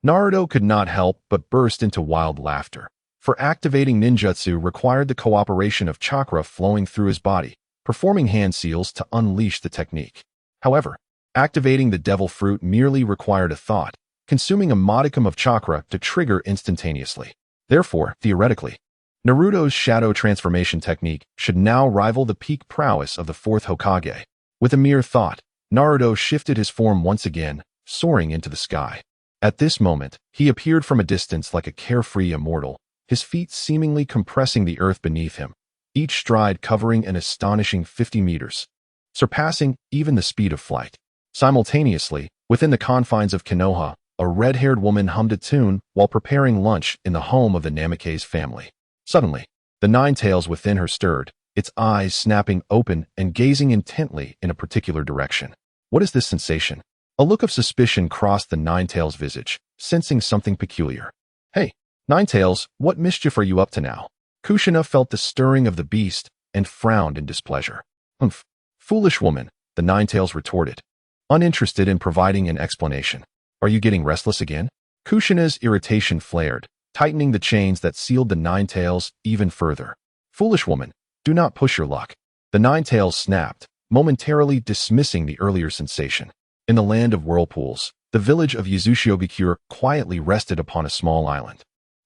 Naruto could not help but burst into wild laughter, for activating ninjutsu required the cooperation of chakra flowing through his body, performing hand seals to unleash the technique. However, activating the devil fruit merely required a thought, consuming a modicum of chakra to trigger instantaneously. Therefore, theoretically, Naruto's shadow transformation technique should now rival the peak prowess of the fourth Hokage. With a mere thought, Naruto shifted his form once again, soaring into the sky. At this moment, he appeared from a distance like a carefree immortal, his feet seemingly compressing the earth beneath him, each stride covering an astonishing 50 meters, surpassing even the speed of flight. Simultaneously, within the confines of Konoha, a red-haired woman hummed a tune while preparing lunch in the home of the Namikaze family. Suddenly, the nine tails within her stirred, its eyes snapping open and gazing intently in a particular direction. What is this sensation? A look of suspicion crossed the nine tails' visage, sensing something peculiar. Hey, Nine Tails, what mischief are you up to now? Kushina felt the stirring of the beast and frowned in displeasure. Humph, foolish woman, the Nine Tails retorted, uninterested in providing an explanation. Are you getting restless again? Kushina's irritation flared, tightening the chains that sealed the Nine Tails even further. Foolish woman, do not push your luck. The Nine Tails snapped, momentarily dismissing the earlier sensation. In the land of whirlpools, the village of Yuzushiobikure quietly rested upon a small island,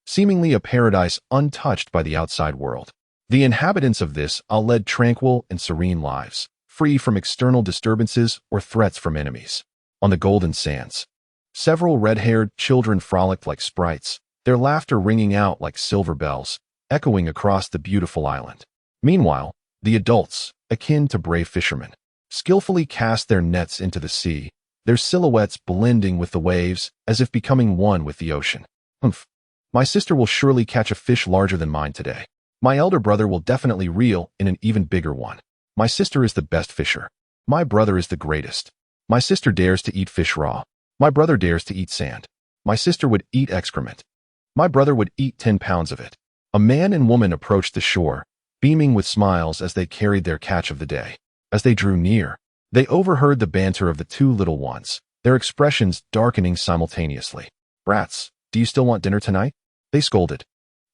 seemingly a paradise untouched by the outside world. The inhabitants of this isle led tranquil and serene lives, free from external disturbances or threats from enemies. On the golden sands, several red-haired children frolicked like sprites, their laughter ringing out like silver bells, echoing across the beautiful island. Meanwhile, the adults, akin to brave fishermen, skillfully cast their nets into the sea, their silhouettes blending with the waves as if becoming one with the ocean. Humph. My sister will surely catch a fish larger than mine today. My elder brother will definitely reel in an even bigger one. My sister is the best fisher. My brother is the greatest. My sister dares to eat fish raw. My brother dares to eat sand. My sister would eat excrement. My brother would eat 10 pounds of it. A man and woman approached the shore, beaming with smiles as they carried their catch of the day. As they drew near, they overheard the banter of the two little ones, their expressions darkening simultaneously. Brats, do you still want dinner tonight? They scolded,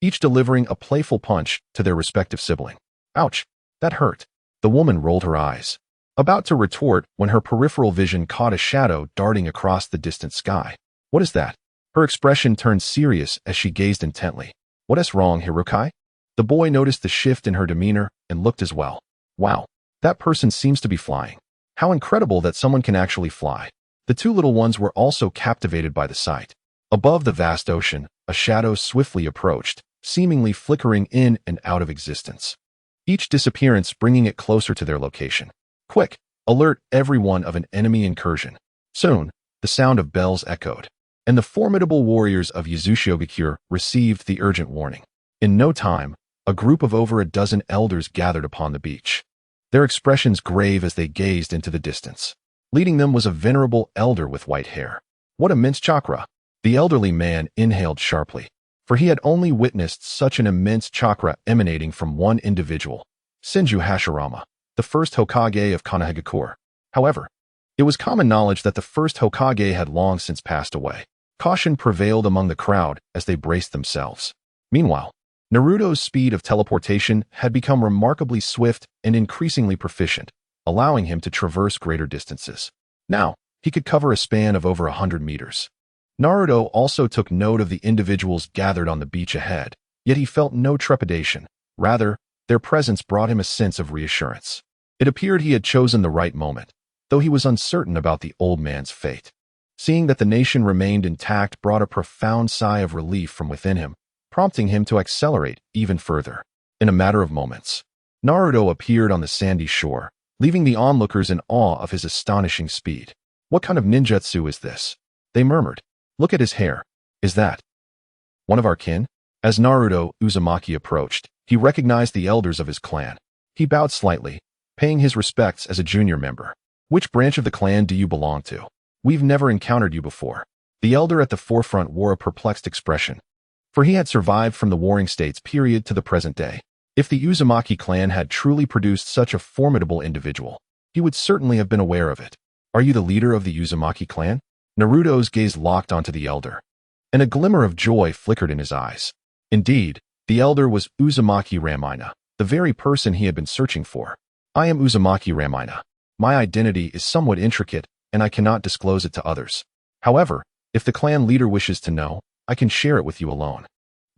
each delivering a playful punch to their respective sibling. Ouch, that hurt. The woman rolled her eyes, about to retort when her peripheral vision caught a shadow darting across the distant sky. What is that? Her expression turned serious as she gazed intently. What is wrong, Hirukai? The boy noticed the shift in her demeanor and looked as well. Wow, that person seems to be flying. How incredible that someone can actually fly. The two little ones were also captivated by the sight. Above the vast ocean, a shadow swiftly approached, seemingly flickering in and out of existence, each disappearance bringing it closer to their location. Quick, alert everyone of an enemy incursion. Soon, the sound of bells echoed, and the formidable warriors of Yuzushiobikure received the urgent warning. In no time, a group of over a dozen elders gathered upon the beach, their expressions grave as they gazed into the distance. Leading them was a venerable elder with white hair. What immense chakra! The elderly man inhaled sharply, for he had only witnessed such an immense chakra emanating from one individual, Senju Hashirama, the first Hokage of Konohagakure. However, it was common knowledge that the first Hokage had long since passed away. Caution prevailed among the crowd as they braced themselves. Meanwhile, Naruto's speed of teleportation had become remarkably swift and increasingly proficient, allowing him to traverse greater distances. Now, he could cover a span of over 100 meters. Naruto also took note of the individuals gathered on the beach ahead, yet he felt no trepidation. Rather, their presence brought him a sense of reassurance. It appeared he had chosen the right moment, though he was uncertain about the old man's fate. Seeing that the nation remained intact brought a profound sigh of relief from within him, prompting him to accelerate even further. In a matter of moments, Naruto appeared on the sandy shore, leaving the onlookers in awe of his astonishing speed. What kind of ninjutsu is this? They murmured. Look at his hair. Is that one of our kin? As Naruto Uzumaki approached, he recognized the elders of his clan. He bowed slightly, paying his respects as a junior member. Which branch of the clan do you belong to? We've never encountered you before. The elder at the forefront wore a perplexed expression, for he had survived from the Warring States period to the present day. If the Uzumaki clan had truly produced such a formidable individual, he would certainly have been aware of it. Are you the leader of the Uzumaki clan? Naruto's gaze locked onto the elder, and a glimmer of joy flickered in his eyes. Indeed, the elder was Uzumaki Ramina, the very person he had been searching for. I am Uzumaki Ramina. My identity is somewhat intricate, and I cannot disclose it to others. However, if the clan leader wishes to know, I can share it with you alone.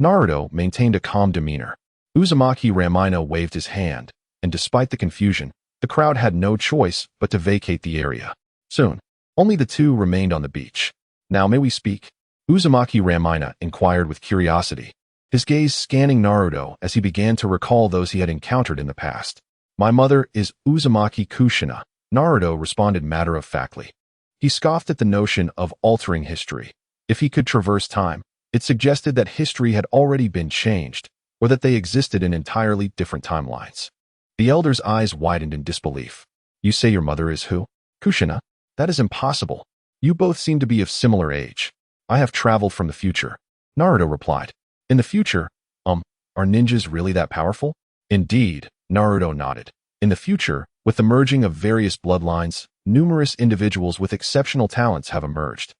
Naruto maintained a calm demeanor. Uzumaki Ramina waved his hand, and despite the confusion, the crowd had no choice but to vacate the area. Soon, only the two remained on the beach. Now may we speak? Uzumaki Ramina inquired with curiosity, his gaze scanning Naruto as he began to recall those he had encountered in the past. My mother is Uzumaki Kushina, Naruto responded matter-of-factly. He scoffed at the notion of altering history. If he could traverse time, it suggested that history had already been changed, or that they existed in entirely different timelines. The elder's eyes widened in disbelief. You say your mother is who? Kushina? That is impossible. You both seem to be of similar age. I have traveled from the future. Naruto replied. In the future? Are ninjas really that powerful? Indeed, Naruto nodded. In the future, with the merging of various bloodlines, numerous individuals with exceptional talents have emerged.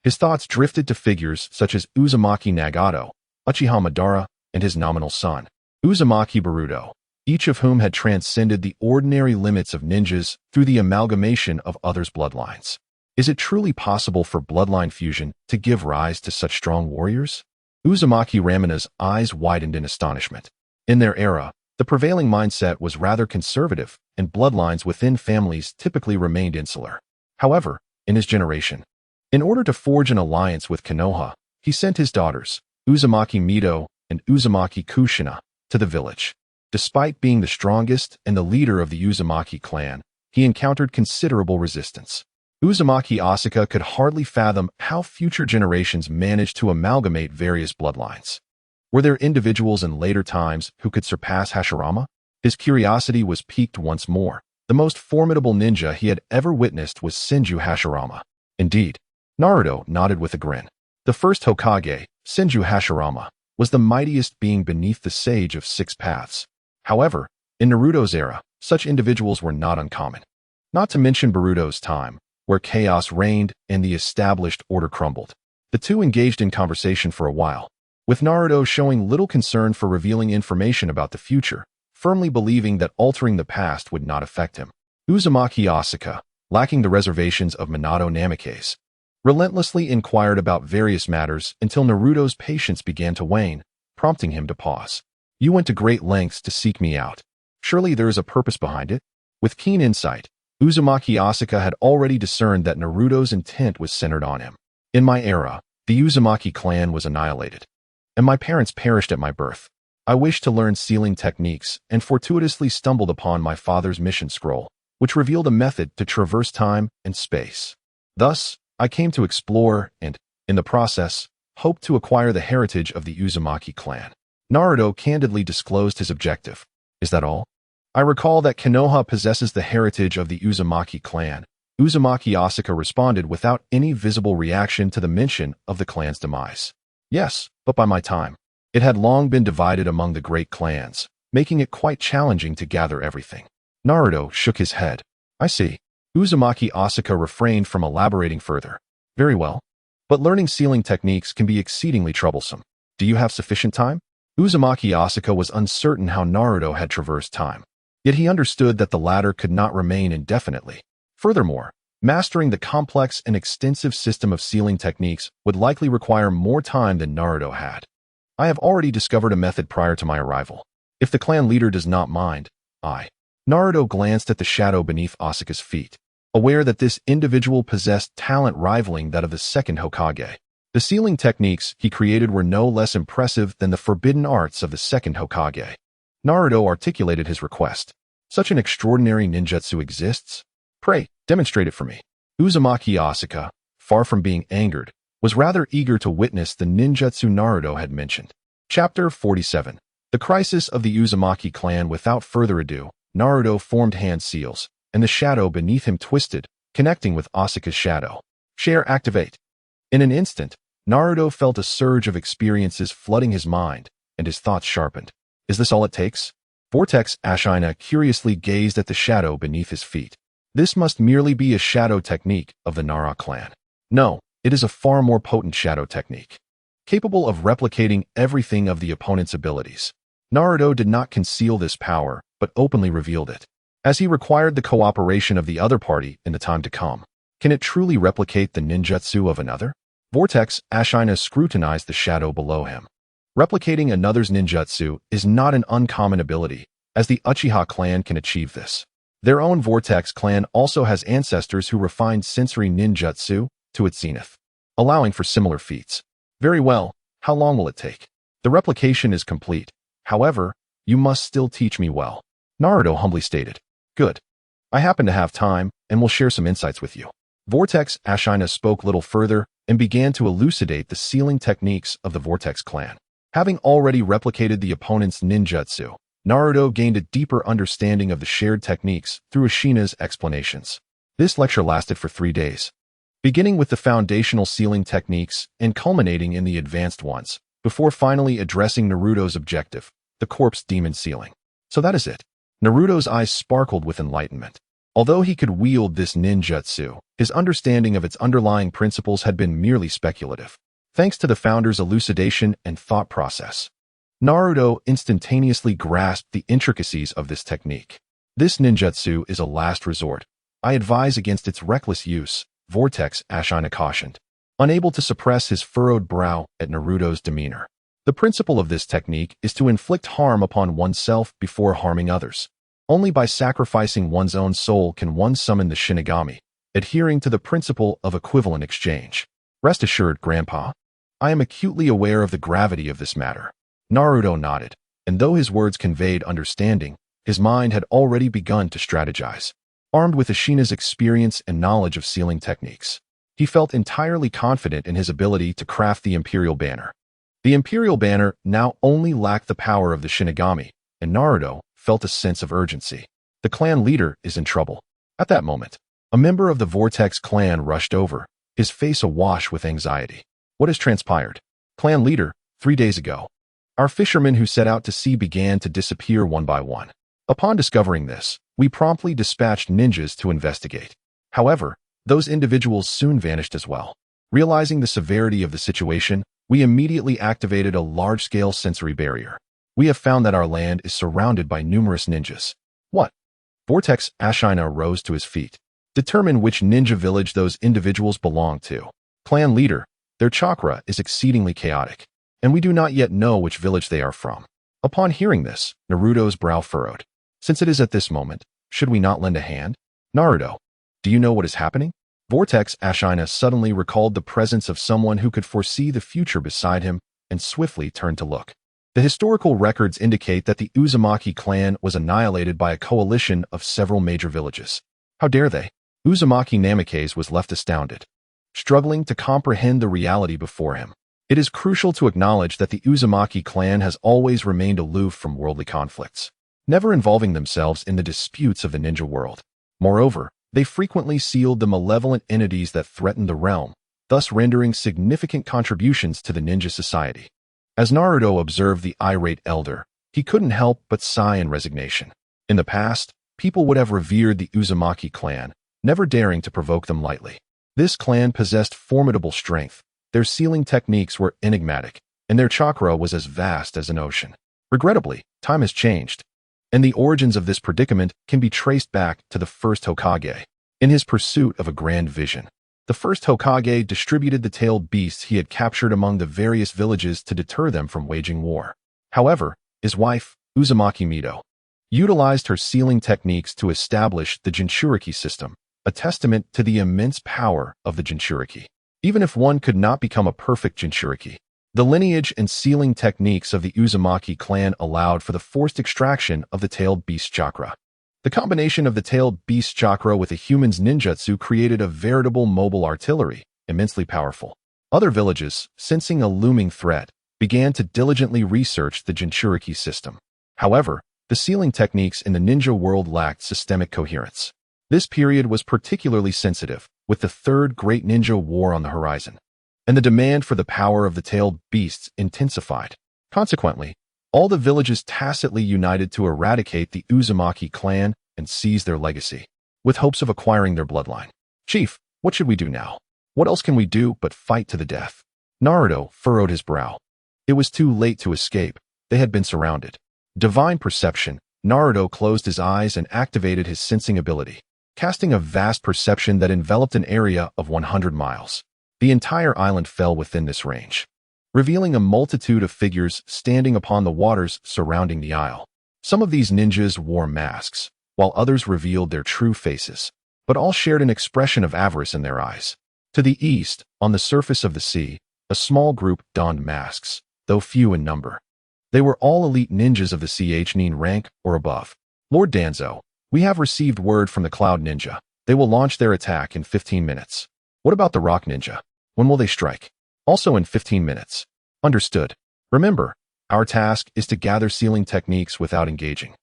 His thoughts drifted to figures such as Uzumaki Nagato, Uchiha Madara, and his nominal son, Uzumaki Boruto, each of whom had transcended the ordinary limits of ninjas through the amalgamation of others' bloodlines. Is it truly possible for bloodline fusion to give rise to such strong warriors? Uzumaki Ramina's eyes widened in astonishment. In their era, the prevailing mindset was rather conservative, and bloodlines within families typically remained insular. However, in his generation, in order to forge an alliance with Konoha, he sent his daughters, Uzumaki Mito and Uzumaki Kushina, to the village. Despite being the strongest and the leader of the Uzumaki clan, he encountered considerable resistance. Uzumaki Asuka could hardly fathom how future generations managed to amalgamate various bloodlines. Were there individuals in later times who could surpass Hashirama? His curiosity was piqued once more. The most formidable ninja he had ever witnessed was Senju Hashirama. Indeed, Naruto nodded with a grin. The first Hokage, Senju Hashirama, was the mightiest being beneath the Sage of Six Paths. However, in Naruto's era, such individuals were not uncommon. Not to mention Boruto's time, where chaos reigned and the established order crumbled. The two engaged in conversation for a while, with Naruto showing little concern for revealing information about the future, firmly believing that altering the past would not affect him. Uzumaki Asuka, lacking the reservations of Minato Namikaze, relentlessly inquired about various matters until Naruto's patience began to wane, prompting him to pause. You went to great lengths to seek me out. Surely there is a purpose behind it? With keen insight, Uzumaki Asuka had already discerned that Naruto's intent was centered on him. In my era, the Uzumaki clan was annihilated, and my parents perished at my birth. I wished to learn sealing techniques and fortuitously stumbled upon my father's mission scroll, which revealed a method to traverse time and space. Thus, I came to explore and, in the process, hoped to acquire the heritage of the Uzumaki clan. Naruto candidly disclosed his objective. Is that all? I recall that Konoha possesses the heritage of the Uzumaki clan. Uzumaki Asuka responded without any visible reaction to the mention of the clan's demise. Yes, but by my time, it had long been divided among the great clans, making it quite challenging to gather everything. Naruto shook his head. I see. Uzumaki Asuka refrained from elaborating further. Very well. But learning sealing techniques can be exceedingly troublesome. Do you have sufficient time? Uzumaki Asuka was uncertain how Naruto had traversed time. Yet he understood that the latter could not remain indefinitely. Furthermore, mastering the complex and extensive system of sealing techniques would likely require more time than Naruto had. I have already discovered a method prior to my arrival. If the clan leader does not mind, Naruto glanced at the shadow beneath Asuka's feet, aware that this individual possessed talent rivaling that of the second Hokage. The sealing techniques he created were no less impressive than the forbidden arts of the second Hokage. Naruto articulated his request. Such an extraordinary ninjutsu exists? Pray, demonstrate it for me. Uzumaki Asuka, far from being angered, was rather eager to witness the ninjutsu Naruto had mentioned. Chapter 47. The Crisis of the Uzumaki Clan. Without further ado, Naruto formed hand seals, and the shadow beneath him twisted, connecting with Asuka's shadow. Share activate. In an instant, Naruto felt a surge of experiences flooding his mind, and his thoughts sharpened. Is this all it takes? Vortex Ashina curiously gazed at the shadow beneath his feet. This must merely be a shadow technique of the Nara clan. No, it is a far more potent shadow technique, capable of replicating everything of the opponent's abilities. Naruto did not conceal this power, but openly revealed it, as he required the cooperation of the other party in the time to come. Can it truly replicate the ninjutsu of another? Vortex Ashina scrutinized the shadow below him. Replicating another's ninjutsu is not an uncommon ability, as the Uchiha clan can achieve this. Their own Vortex clan also has ancestors who refined sensory ninjutsu to its zenith, allowing for similar feats. Very well, how long will it take? The replication is complete. However, you must still teach me well. Naruto humbly stated. Good. I happen to have time, and will share some insights with you. Vortex Ashina spoke little further and began to elucidate the sealing techniques of the Vortex clan. Having already replicated the opponent's ninjutsu, Naruto gained a deeper understanding of the shared techniques through Ashina's explanations. This lecture lasted for 3 days, beginning with the foundational sealing techniques and culminating in the advanced ones, before finally addressing Naruto's objective, the corpse demon sealing. So that is it. Naruto's eyes sparkled with enlightenment. Although he could wield this ninjutsu, his understanding of its underlying principles had been merely speculative. Thanks to the founder's elucidation and thought process, Naruto instantaneously grasped the intricacies of this technique. This ninjutsu is a last resort. I advise against its reckless use, Vortex Ashina cautioned, unable to suppress his furrowed brow at Naruto's demeanor. The principle of this technique is to inflict harm upon oneself before harming others. Only by sacrificing one's own soul can one summon the Shinigami, adhering to the principle of equivalent exchange. Rest assured, Grandpa, I am acutely aware of the gravity of this matter. Naruto nodded, and though his words conveyed understanding, his mind had already begun to strategize. Armed with Ashina's experience and knowledge of sealing techniques, he felt entirely confident in his ability to craft the Imperial Banner. The Imperial Banner now only lacked the power of the Shinigami, and Naruto felt a sense of urgency. The clan leader is in trouble. At that moment, a member of the Vortex clan rushed over, his face awash with anxiety. What has transpired? Clan leader, 3 days ago, our fishermen who set out to sea began to disappear one by one. Upon discovering this, we promptly dispatched ninjas to investigate. However, those individuals soon vanished as well. Realizing the severity of the situation, we immediately activated a large-scale sensory barrier. We have found that our land is surrounded by numerous ninjas. What? Vortex Ashina rose to his feet. Determine which ninja village those individuals belong to. Clan leader, their chakra is exceedingly chaotic, and we do not yet know which village they are from. Upon hearing this, Naruto's brow furrowed. Since it is at this moment, should we not lend a hand? Naruto, do you know what is happening? Vortex Ashina suddenly recalled the presence of someone who could foresee the future beside him and swiftly turned to look. The historical records indicate that the Uzumaki clan was annihilated by a coalition of several major villages. How dare they? Uzumaki Namikaze was left astounded, struggling to comprehend the reality before him. It is crucial to acknowledge that the Uzumaki clan has always remained aloof from worldly conflicts, never involving themselves in the disputes of the ninja world. Moreover, they frequently sealed the malevolent entities that threatened the realm, thus rendering significant contributions to the ninja society. As Naruto observed the irate elder, he couldn't help but sigh in resignation. In the past, people would have revered the Uzumaki clan, never daring to provoke them lightly. This clan possessed formidable strength, their sealing techniques were enigmatic, and their chakra was as vast as an ocean. Regrettably, time has changed, and the origins of this predicament can be traced back to the first Hokage. In his pursuit of a grand vision, the first Hokage distributed the tailed beasts he had captured among the various villages to deter them from waging war. However, his wife, Uzumaki Mido, utilized her sealing techniques to establish the Jinchuriki system, a testament to the immense power of the Jinchuriki. Even if one could not become a perfect Jinchuriki, the lineage and sealing techniques of the Uzumaki clan allowed for the forced extraction of the tailed beast chakra. The combination of the tailed beast chakra with a human's ninjutsu created a veritable mobile artillery, immensely powerful. Other villages, sensing a looming threat, began to diligently research the Jinchuriki system. However, the sealing techniques in the ninja world lacked systemic coherence. This period was particularly sensitive, with the Third Great Ninja War on the horizon, and the demand for the power of the tailed beasts intensified. Consequently, all the villages tacitly united to eradicate the Uzumaki clan and seize their legacy, with hopes of acquiring their bloodline. Chief, what should we do now? What else can we do but fight to the death? Naruto furrowed his brow. It was too late to escape. They had been surrounded. Divine perception, Naruto closed his eyes and activated his sensing ability, casting a vast perception that enveloped an area of 100 miles. The entire island fell within this range, revealing a multitude of figures standing upon the waters surrounding the isle. Some of these ninjas wore masks, while others revealed their true faces, but all shared an expression of avarice in their eyes. To the east, on the surface of the sea, a small group donned masks, though few in number. They were all elite ninjas of the CH9 rank or above. Lord Danzo, we have received word from the Cloud Ninja. They will launch their attack in 15 minutes. What about the Rock Ninja? When will they strike? Also in 15 minutes. Understood. Remember, our task is to gather sealing techniques without engaging.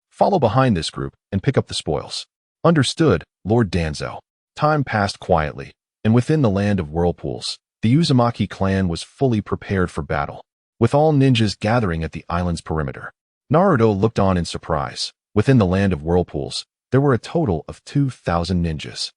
Follow behind this group and pick up the spoils. Understood, Lord Danzo. Time passed quietly, and within the land of whirlpools, the Uzumaki clan was fully prepared for battle, with all ninjas gathering at the island's perimeter. Naruto looked on in surprise. Within the land of whirlpools, there were a total of 2,000 ninjas.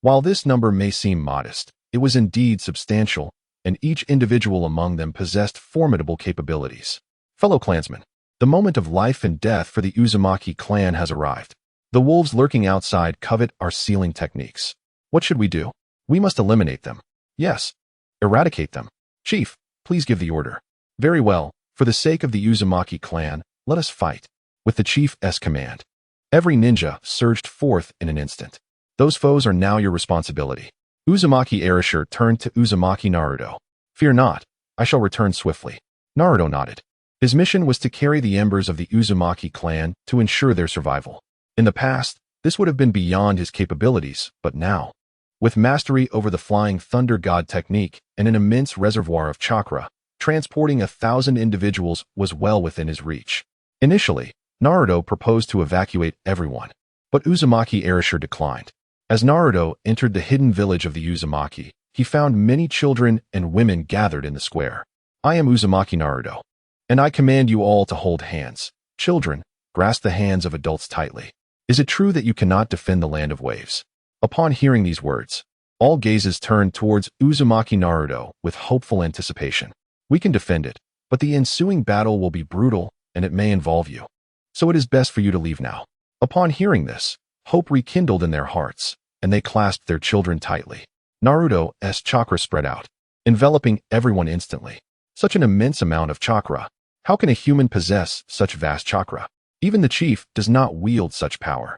While this number may seem modest, it was indeed substantial, and each individual among them possessed formidable capabilities. Fellow clansmen, the moment of life and death for the Uzumaki clan has arrived. The wolves lurking outside covet our sealing techniques. What should we do? We must eliminate them. Yes. Eradicate them. Chief, please give the order. Very well. For the sake of the Uzumaki clan, let us fight. With the chief's command, every ninja surged forth in an instant. Those foes are now your responsibility. Uzumaki Erasure turned to Uzumaki Naruto. Fear not, I shall return swiftly. Naruto nodded. His mission was to carry the embers of the Uzumaki clan to ensure their survival. In the past, this would have been beyond his capabilities, but now, with mastery over the Flying Thunder God technique and an immense reservoir of chakra, transporting 1,000 individuals was well within his reach. Initially, Naruto proposed to evacuate everyone, but Uzumaki Erasure declined. As Naruto entered the hidden village of the Uzumaki, he found many children and women gathered in the square. I am Uzumaki Naruto, and I command you all to hold hands. Children, grasp the hands of adults tightly. Is it true that you cannot defend the land of waves? Upon hearing these words, all gazes turned towards Uzumaki Naruto with hopeful anticipation. We can defend it, but the ensuing battle will be brutal, and it may involve you. So it is best for you to leave now. Upon hearing this, hope rekindled in their hearts, and they clasped their children tightly. Naruto's chakra spread out, enveloping everyone instantly. Such an immense amount of chakra. How can a human possess such vast chakra? Even the chief does not wield such power.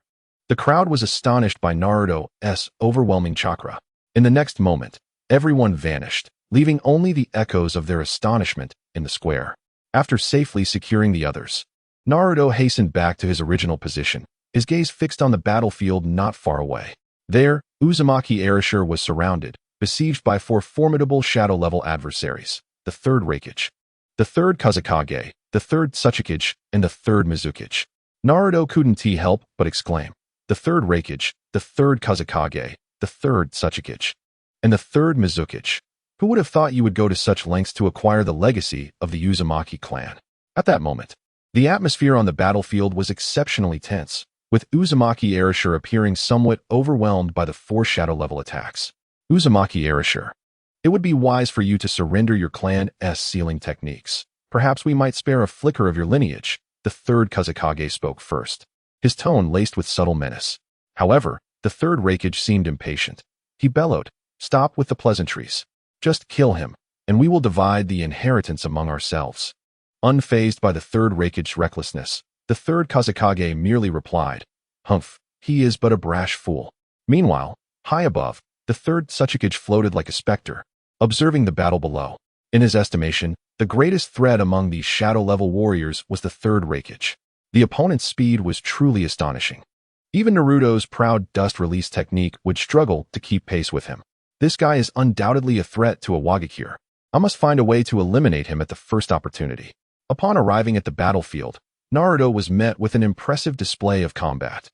The crowd was astonished by Naruto's overwhelming chakra. In the next moment, everyone vanished, leaving only the echoes of their astonishment in the square. After safely securing the others, Naruto hastened back to his original position, his gaze fixed on the battlefield not far away. There, Uzumaki Erasure was surrounded, besieged by 4 formidable shadow-level adversaries, the 3rd Raikage, the 3rd Kazekage, the 3rd Tsuchikage, and the 3rd Mizukage. Naruto couldn't help but exclaim, the 3rd Raikage, the 3rd Kazekage, the 3rd Tsuchikage, and the 3rd Mizukage. Who would have thought you would go to such lengths to acquire the legacy of the Uzumaki clan? At that moment, the atmosphere on the battlefield was exceptionally tense, with Uzumaki Erasure appearing somewhat overwhelmed by the 4 shadow-level attacks. Uzumaki Erasure, it would be wise for you to surrender your clan's sealing techniques. Perhaps we might spare a flicker of your lineage, the 3rd Kazekage spoke first, his tone laced with subtle menace. However, the 3rd Raikage seemed impatient. He bellowed, stop with the pleasantries. Just kill him, and we will divide the inheritance among ourselves. Unfazed by the 3rd Raikage's recklessness, the 3rd Kazekage merely replied, humph, he is but a brash fool. Meanwhile, high above, the 3rd Tsuchikage floated like a specter, observing the battle below. In his estimation, the greatest threat among these shadow-level warriors was the 3rd Raikage. The opponent's speed was truly astonishing. Even Naruto's proud dust release technique would struggle to keep pace with him. This guy is undoubtedly a threat to Awakens. I must find a way to eliminate him at the first opportunity. Upon arriving at the battlefield, Naruto was met with an impressive display of combat.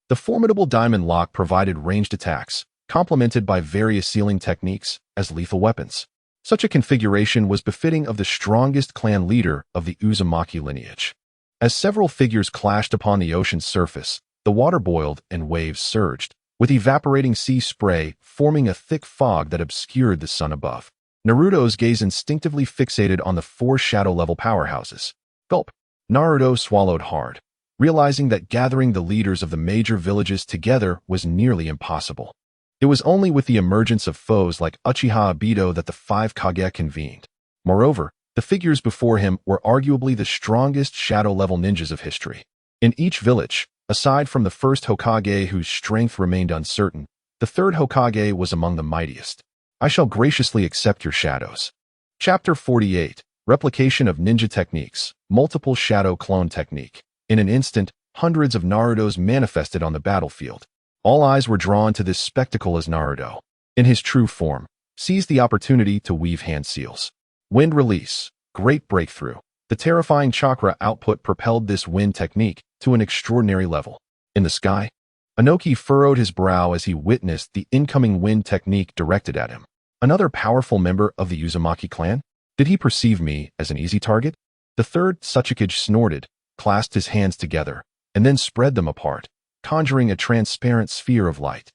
The formidable diamond lock provided ranged attacks, complemented by various sealing techniques as lethal weapons. Such a configuration was befitting of the strongest clan leader of the Uzumaki lineage. As several figures clashed upon the ocean's surface, the water boiled and waves surged, with evaporating sea spray forming a thick fog that obscured the sun above. Naruto's gaze instinctively fixated on the four shadow-level powerhouses. Gulp. Naruto swallowed hard, realizing that gathering the leaders of the major villages together was nearly impossible. It was only with the emergence of foes like Uchiha Obito that the five Kage convened. Moreover, the figures before him were arguably the strongest shadow-level ninjas of history. In each village, aside from the first Hokage whose strength remained uncertain, the third Hokage was among the mightiest. I shall graciously accept your shadows. Chapter 48. Replication of Ninja Techniques. Multiple Shadow Clone Technique. In an instant, hundreds of Narutos manifested on the battlefield. All eyes were drawn to this spectacle as Naruto, in his true form, seized the opportunity to weave hand seals. Wind release. Great breakthrough. The terrifying chakra output propelled this wind technique to an extraordinary level. In the sky, Inoki furrowed his brow as he witnessed the incoming wind technique directed at him. Another powerful member of the Uzumaki clan? Did he perceive me as an easy target? The third Sasuke snorted, clasped his hands together, and then spread them apart, conjuring a transparent sphere of light.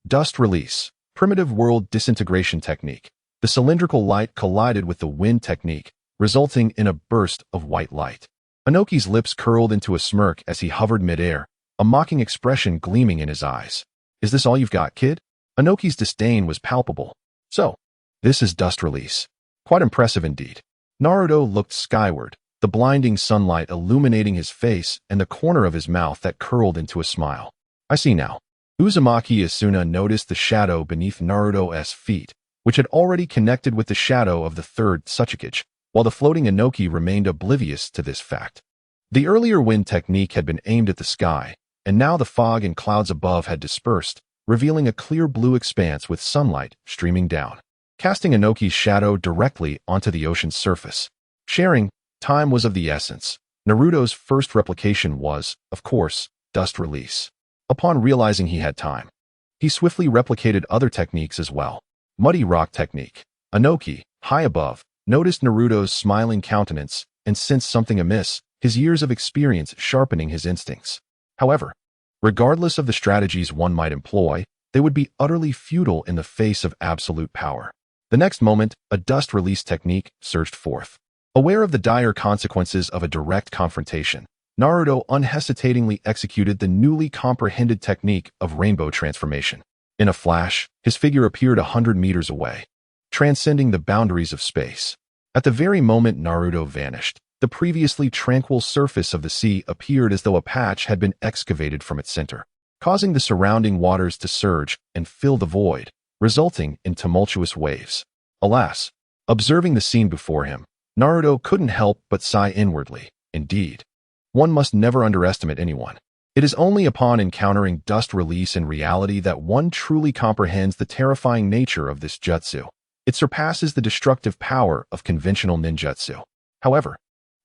Dust release. Primitive world disintegration technique. The cylindrical light collided with the wind technique, resulting in a burst of white light. Inoki's lips curled into a smirk as he hovered midair, a mocking expression gleaming in his eyes. Is this all you've got, kid? Inoki's disdain was palpable. So, this is dust release. Quite impressive indeed. Naruto looked skyward, the blinding sunlight illuminating his face and the corner of his mouth that curled into a smile. I see now. Uzumaki Asuna noticed the shadow beneath Naruto's feet, which had already connected with the shadow of the third Sasuke, while the floating Inoki remained oblivious to this fact. The earlier wind technique had been aimed at the sky, and now the fog and clouds above had dispersed, revealing a clear blue expanse with sunlight streaming down, casting Inoki's shadow directly onto the ocean's surface. Sharing, time was of the essence. Naruto's first replication was, of course, dust release. Upon realizing he had time, he swiftly replicated other techniques as well. Muddy rock technique. Inoki, high above, noticed Naruto's smiling countenance and sensed something amiss, his years of experience sharpening his instincts. However, regardless of the strategies one might employ, they would be utterly futile in the face of absolute power. The next moment, a dust release technique surged forth. Aware of the dire consequences of a direct confrontation, Naruto unhesitatingly executed the newly comprehended technique of rainbow transformation. In a flash, his figure appeared 100 meters away, transcending the boundaries of space. At the very moment Naruto vanished, the previously tranquil surface of the sea appeared as though a patch had been excavated from its center, causing the surrounding waters to surge and fill the void, resulting in tumultuous waves. Alas, observing the scene before him, Naruto couldn't help but sigh inwardly. Indeed, one must never underestimate anyone. It is only upon encountering dust release in reality that one truly comprehends the terrifying nature of this jutsu. It surpasses the destructive power of conventional ninjutsu. However,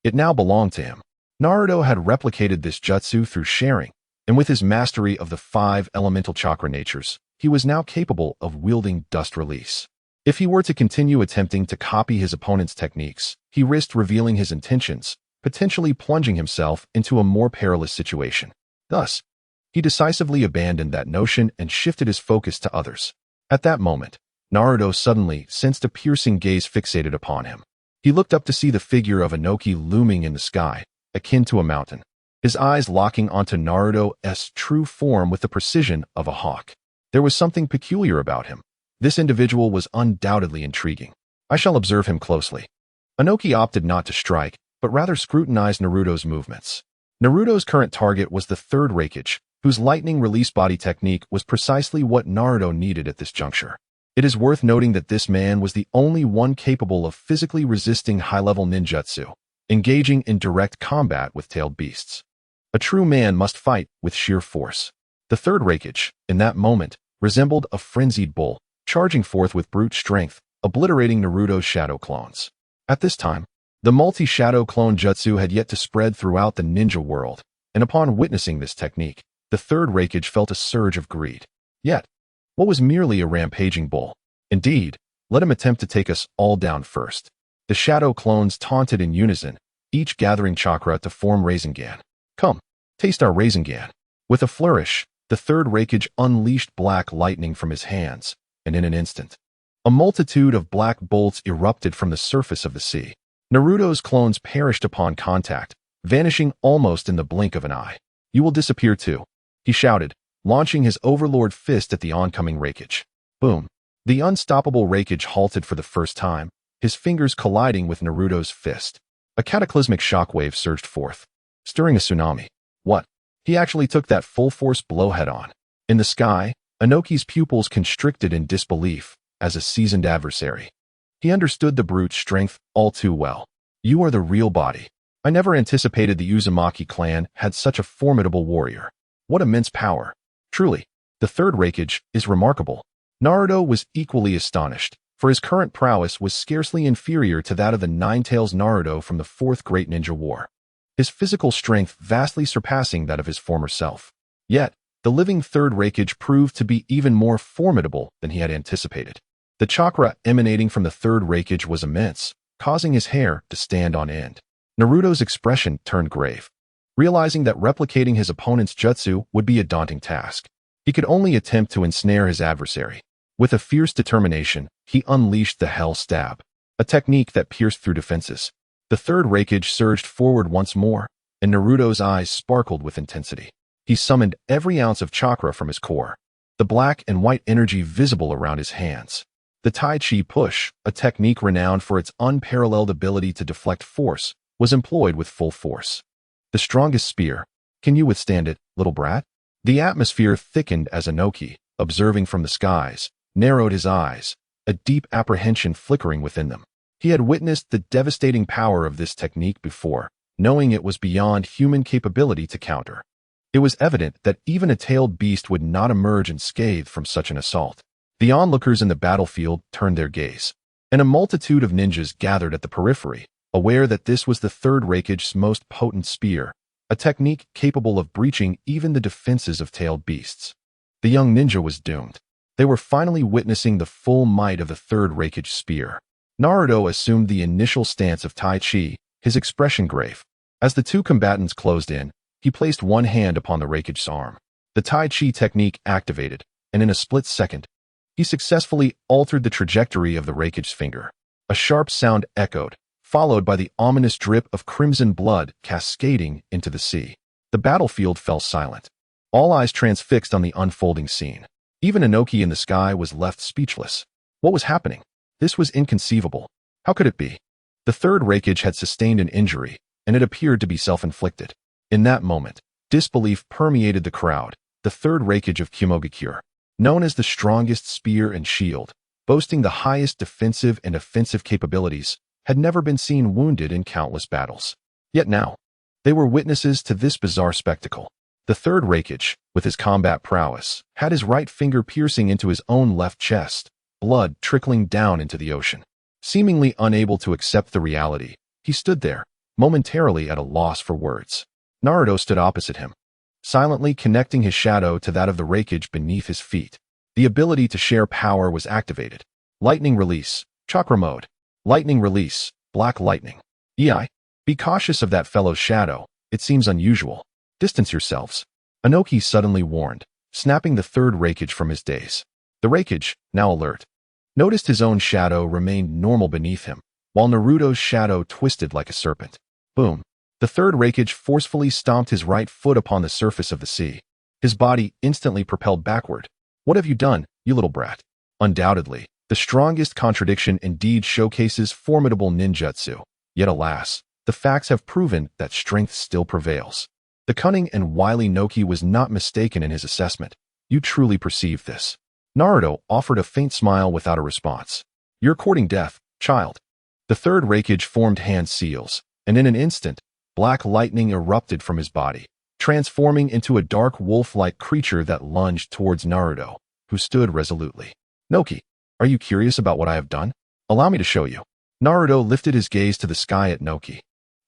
it now belonged to him. Naruto had replicated this jutsu through sharing, and with his mastery of the 5 elemental chakra natures, he was now capable of wielding dust release. If he were to continue attempting to copy his opponent's techniques, he risked revealing his intentions, potentially plunging himself into a more perilous situation. Thus, he decisively abandoned that notion and shifted his focus to others. At that moment, Naruto suddenly sensed a piercing gaze fixated upon him. He looked up to see the figure of Inoki looming in the sky, akin to a mountain, his eyes locking onto Naruto's true form with the precision of a hawk. There was something peculiar about him. This individual was undoubtedly intriguing. I shall observe him closely. Inoki opted not to strike, but rather scrutinized Naruto's movements. Naruto's current target was the third Hokage, whose lightning release body technique was precisely what Naruto needed at this juncture. It is worth noting that this man was the only one capable of physically resisting high-level ninjutsu, engaging in direct combat with tailed beasts. A true man must fight with sheer force. The third Hokage, in that moment, resembled a frenzied bull, charging forth with brute strength, obliterating Naruto's shadow clones. At this time, The multi-shadow clone jutsu had yet to spread throughout the ninja world, and upon witnessing this technique, the third Reikage felt a surge of greed. Yet, what was merely a rampaging bull? Indeed, let him attempt to take us all down first. The shadow clones taunted in unison, each gathering chakra to form Rasengan. Come, taste our Rasengan. With a flourish, the third Reikage unleashed black lightning from his hands, and in an instant, a multitude of black bolts erupted from the surface of the sea. Naruto's clones perished upon contact, vanishing almost in the blink of an eye. You will disappear too, he shouted, launching his overlord fist at the oncoming Reikage. Boom. The unstoppable Reikage halted for the first time, his fingers colliding with Naruto's fist. A cataclysmic shockwave surged forth, stirring a tsunami. What? He actually took that full-force blow head-on. In the sky, Inoki's pupils constricted in disbelief, as a seasoned adversary. He understood the brute's strength all too well. You are the real body. I never anticipated the Uzumaki clan had such a formidable warrior. What immense power. Truly, the third Reikage is remarkable. Naruto was equally astonished, for his current prowess was scarcely inferior to that of the Nine-Tails Naruto from the Fourth Great Ninja War, his physical strength vastly surpassing that of his former self. Yet, the living third Reikage proved to be even more formidable than he had anticipated. The chakra emanating from the third Reikage was immense, causing his hair to stand on end. Naruto's expression turned grave. Realizing that replicating his opponent's jutsu would be a daunting task, he could only attempt to ensnare his adversary. With a fierce determination, he unleashed the Hell Stab, a technique that pierced through defenses. The third Reikage surged forward once more, and Naruto's eyes sparkled with intensity. He summoned every ounce of chakra from his core, the black and white energy visible around his hands. The Tai Chi push, a technique renowned for its unparalleled ability to deflect force, was employed with full force. The strongest spear. Can you withstand it, little brat? The atmosphere thickened as Inoki, observing from the skies, narrowed his eyes, a deep apprehension flickering within them. He had witnessed the devastating power of this technique before, knowing it was beyond human capability to counter. It was evident that even a tailed beast would not emerge unscathed from such an assault. The onlookers in the battlefield turned their gaze, and a multitude of ninjas gathered at the periphery, aware that this was the third Reikage's most potent spear, a technique capable of breaching even the defenses of tailed beasts. The young ninja was doomed. They were finally witnessing the full might of the third Reikage spear. Naruto assumed the initial stance of Tai Chi, his expression grave. As the two combatants closed in, he placed one hand upon the Reikage's arm. The Tai Chi technique activated, and in a split second, he successfully altered the trajectory of the Reikage's finger. A sharp sound echoed, followed by the ominous drip of crimson blood cascading into the sea. The battlefield fell silent, all eyes transfixed on the unfolding scene. Even Inoki in the sky was left speechless. What was happening? This was inconceivable. How could it be? The third Reikage had sustained an injury, and it appeared to be self-inflicted. In that moment, disbelief permeated the crowd. The third Reikage of Kumogakure, known as the strongest spear and shield, boasting the highest defensive and offensive capabilities, had never been seen wounded in countless battles. Yet now, they were witnesses to this bizarre spectacle. The third Reikage, with his combat prowess, had his right finger piercing into his own left chest, blood trickling down into the ocean. Seemingly unable to accept the reality, he stood there, momentarily at a loss for words. Naruto stood opposite him, silently connecting his shadow to that of the Reikage beneath his feet. The ability to share power was activated. Lightning release, chakra mode. Lightning release, black lightning. Be cautious of that fellow's shadow, it seems unusual. Distance yourselves. Inoki suddenly warned, snapping the third Reikage from his daze. The Reikage, now alert, noticed his own shadow remained normal beneath him, while Naruto's shadow twisted like a serpent. Boom. The third Reikage forcefully stomped his right foot upon the surface of the sea. His body instantly propelled backward. What have you done, you little brat? Undoubtedly, the strongest contradiction indeed showcases formidable ninjutsu. Yet alas, the facts have proven that strength still prevails. The cunning and wily Inoki was not mistaken in his assessment. You truly perceive this. Naruto offered a faint smile without a response. You're courting death, child. The third Reikage formed hand seals, and in an instant, black lightning erupted from his body, transforming into a dark wolf-like creature that lunged towards Naruto, who stood resolutely. Noki, are you curious about what I have done? Allow me to show you. Naruto lifted his gaze to the sky at Noki,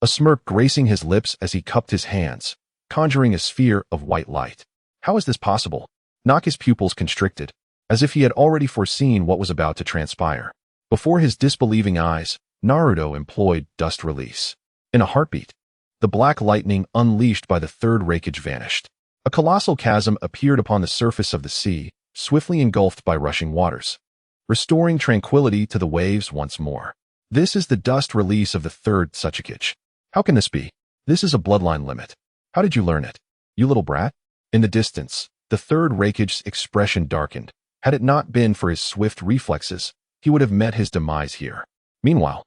a smirk gracing his lips as he cupped his hands, conjuring a sphere of white light. How is this possible? Naki's pupils constricted, as if he had already foreseen what was about to transpire. Before his disbelieving eyes, Naruto employed dust release. In a heartbeat, the black lightning unleashed by the third Raikage vanished. A colossal chasm appeared upon the surface of the sea, swiftly engulfed by rushing waters, restoring tranquility to the waves once more. This is the dust release of the third Tsuchikage. How can this be? This is a bloodline limit. How did you learn it? You little brat? In the distance, the third Raikage's expression darkened. Had it not been for his swift reflexes, he would have met his demise here. Meanwhile,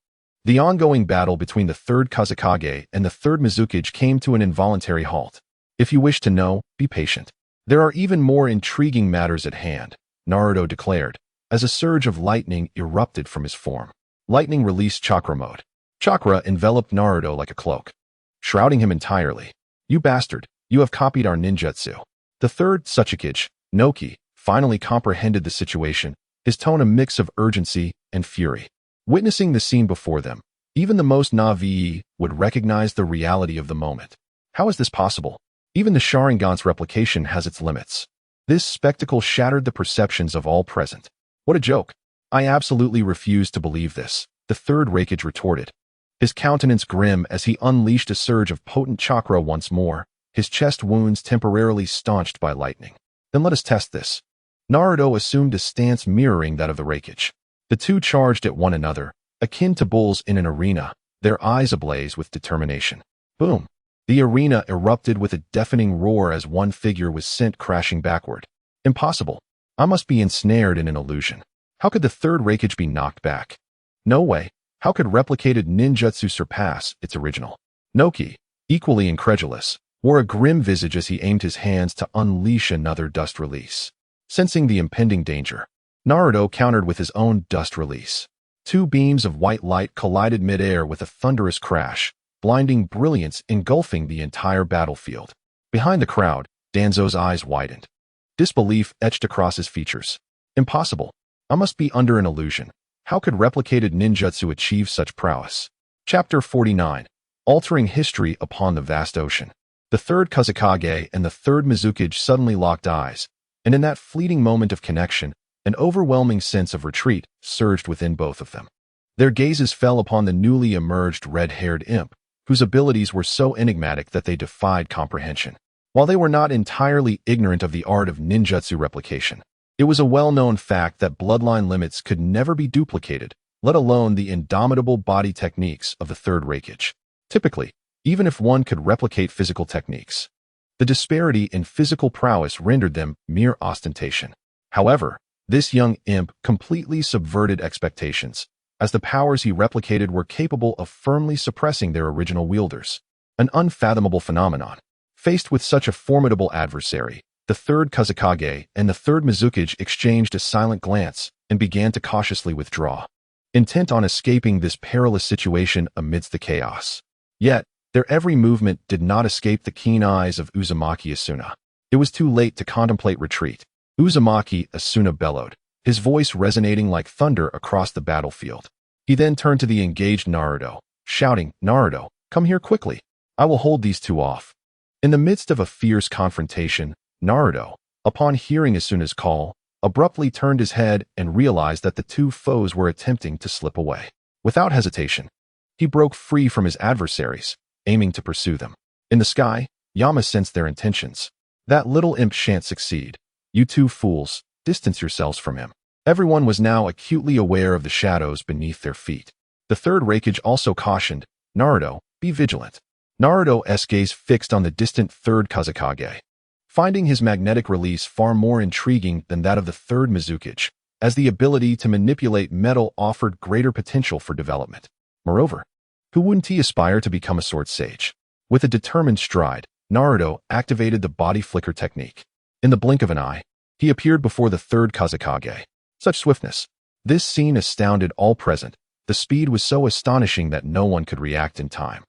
the ongoing battle between the third Kazekage and the third Mizukage came to an involuntary halt. If you wish to know, be patient. There are even more intriguing matters at hand, Naruto declared, as a surge of lightning erupted from his form. Lightning released chakra mode. Chakra enveloped Naruto like a cloak, shrouding him entirely. You bastard, you have copied our ninjutsu. The third Tsuchikage, Noki, finally comprehended the situation, his tone a mix of urgency and fury. Witnessing the scene before them, even the most naive would recognize the reality of the moment. How is this possible? Even the Sharingan's replication has its limits. This spectacle shattered the perceptions of all present. What a joke. I absolutely refuse to believe this, the third Raikage retorted, his countenance grim as he unleashed a surge of potent chakra once more, his chest wounds temporarily staunched by lightning. Then let us test this. Naruto assumed a stance mirroring that of the Raikage. The two charged at one another, akin to bulls in an arena, their eyes ablaze with determination. Boom! The arena erupted with a deafening roar as one figure was sent crashing backward. Impossible. I must be ensnared in an illusion. How could the third Raikage be knocked back? No way. How could replicated ninjutsu surpass its original? Noki, equally incredulous, wore a grim visage as he aimed his hands to unleash another dust release. Sensing the impending danger, Naruto countered with his own dust release. Two beams of white light collided midair with a thunderous crash, blinding brilliance engulfing the entire battlefield. Behind the crowd, Danzo's eyes widened. Disbelief etched across his features. Impossible. I must be under an illusion. How could replicated ninjutsu achieve such prowess? Chapter 49. Altering History Upon the Vast Ocean. The third Kazekage and the third Mizukage suddenly locked eyes, and in that fleeting moment of connection, an overwhelming sense of retreat surged within both of them. Their gazes fell upon the newly emerged red-haired imp, whose abilities were so enigmatic that they defied comprehension. While they were not entirely ignorant of the art of ninjutsu replication, it was a well-known fact that bloodline limits could never be duplicated, let alone the indomitable body techniques of the third Raikage. Typically, even if one could replicate physical techniques, the disparity in physical prowess rendered them mere ostentation. However, this young imp completely subverted expectations, as the powers he replicated were capable of firmly suppressing their original wielders. An unfathomable phenomenon. Faced with such a formidable adversary, the third Kazekage and the third Mizukage exchanged a silent glance and began to cautiously withdraw, intent on escaping this perilous situation amidst the chaos. Yet, their every movement did not escape the keen eyes of Uzumaki Asuna. It was too late to contemplate retreat. Uzumaki Asuna bellowed, his voice resonating like thunder across the battlefield. He then turned to the engaged Naruto, shouting, "Naruto, come here quickly. I will hold these two off." In the midst of a fierce confrontation, Naruto, upon hearing Asuna's call, abruptly turned his head and realized that the two foes were attempting to slip away. Without hesitation, he broke free from his adversaries, aiming to pursue them. In the sky, Yama sensed their intentions. "That little imp shan't succeed. You two fools, distance yourselves from him." Everyone was now acutely aware of the shadows beneath their feet. The third Raikage also cautioned, "Naruto, be vigilant." Naruto's gaze fixed on the distant third Kazekage, finding his magnetic release far more intriguing than that of the third Mizukage, as the ability to manipulate metal offered greater potential for development. Moreover, who wouldn't he aspire to become a sword sage? With a determined stride, Naruto activated the body flicker technique. In the blink of an eye, he appeared before the third Kazekage. Such swiftness. This scene astounded all present. The speed was so astonishing that no one could react in time.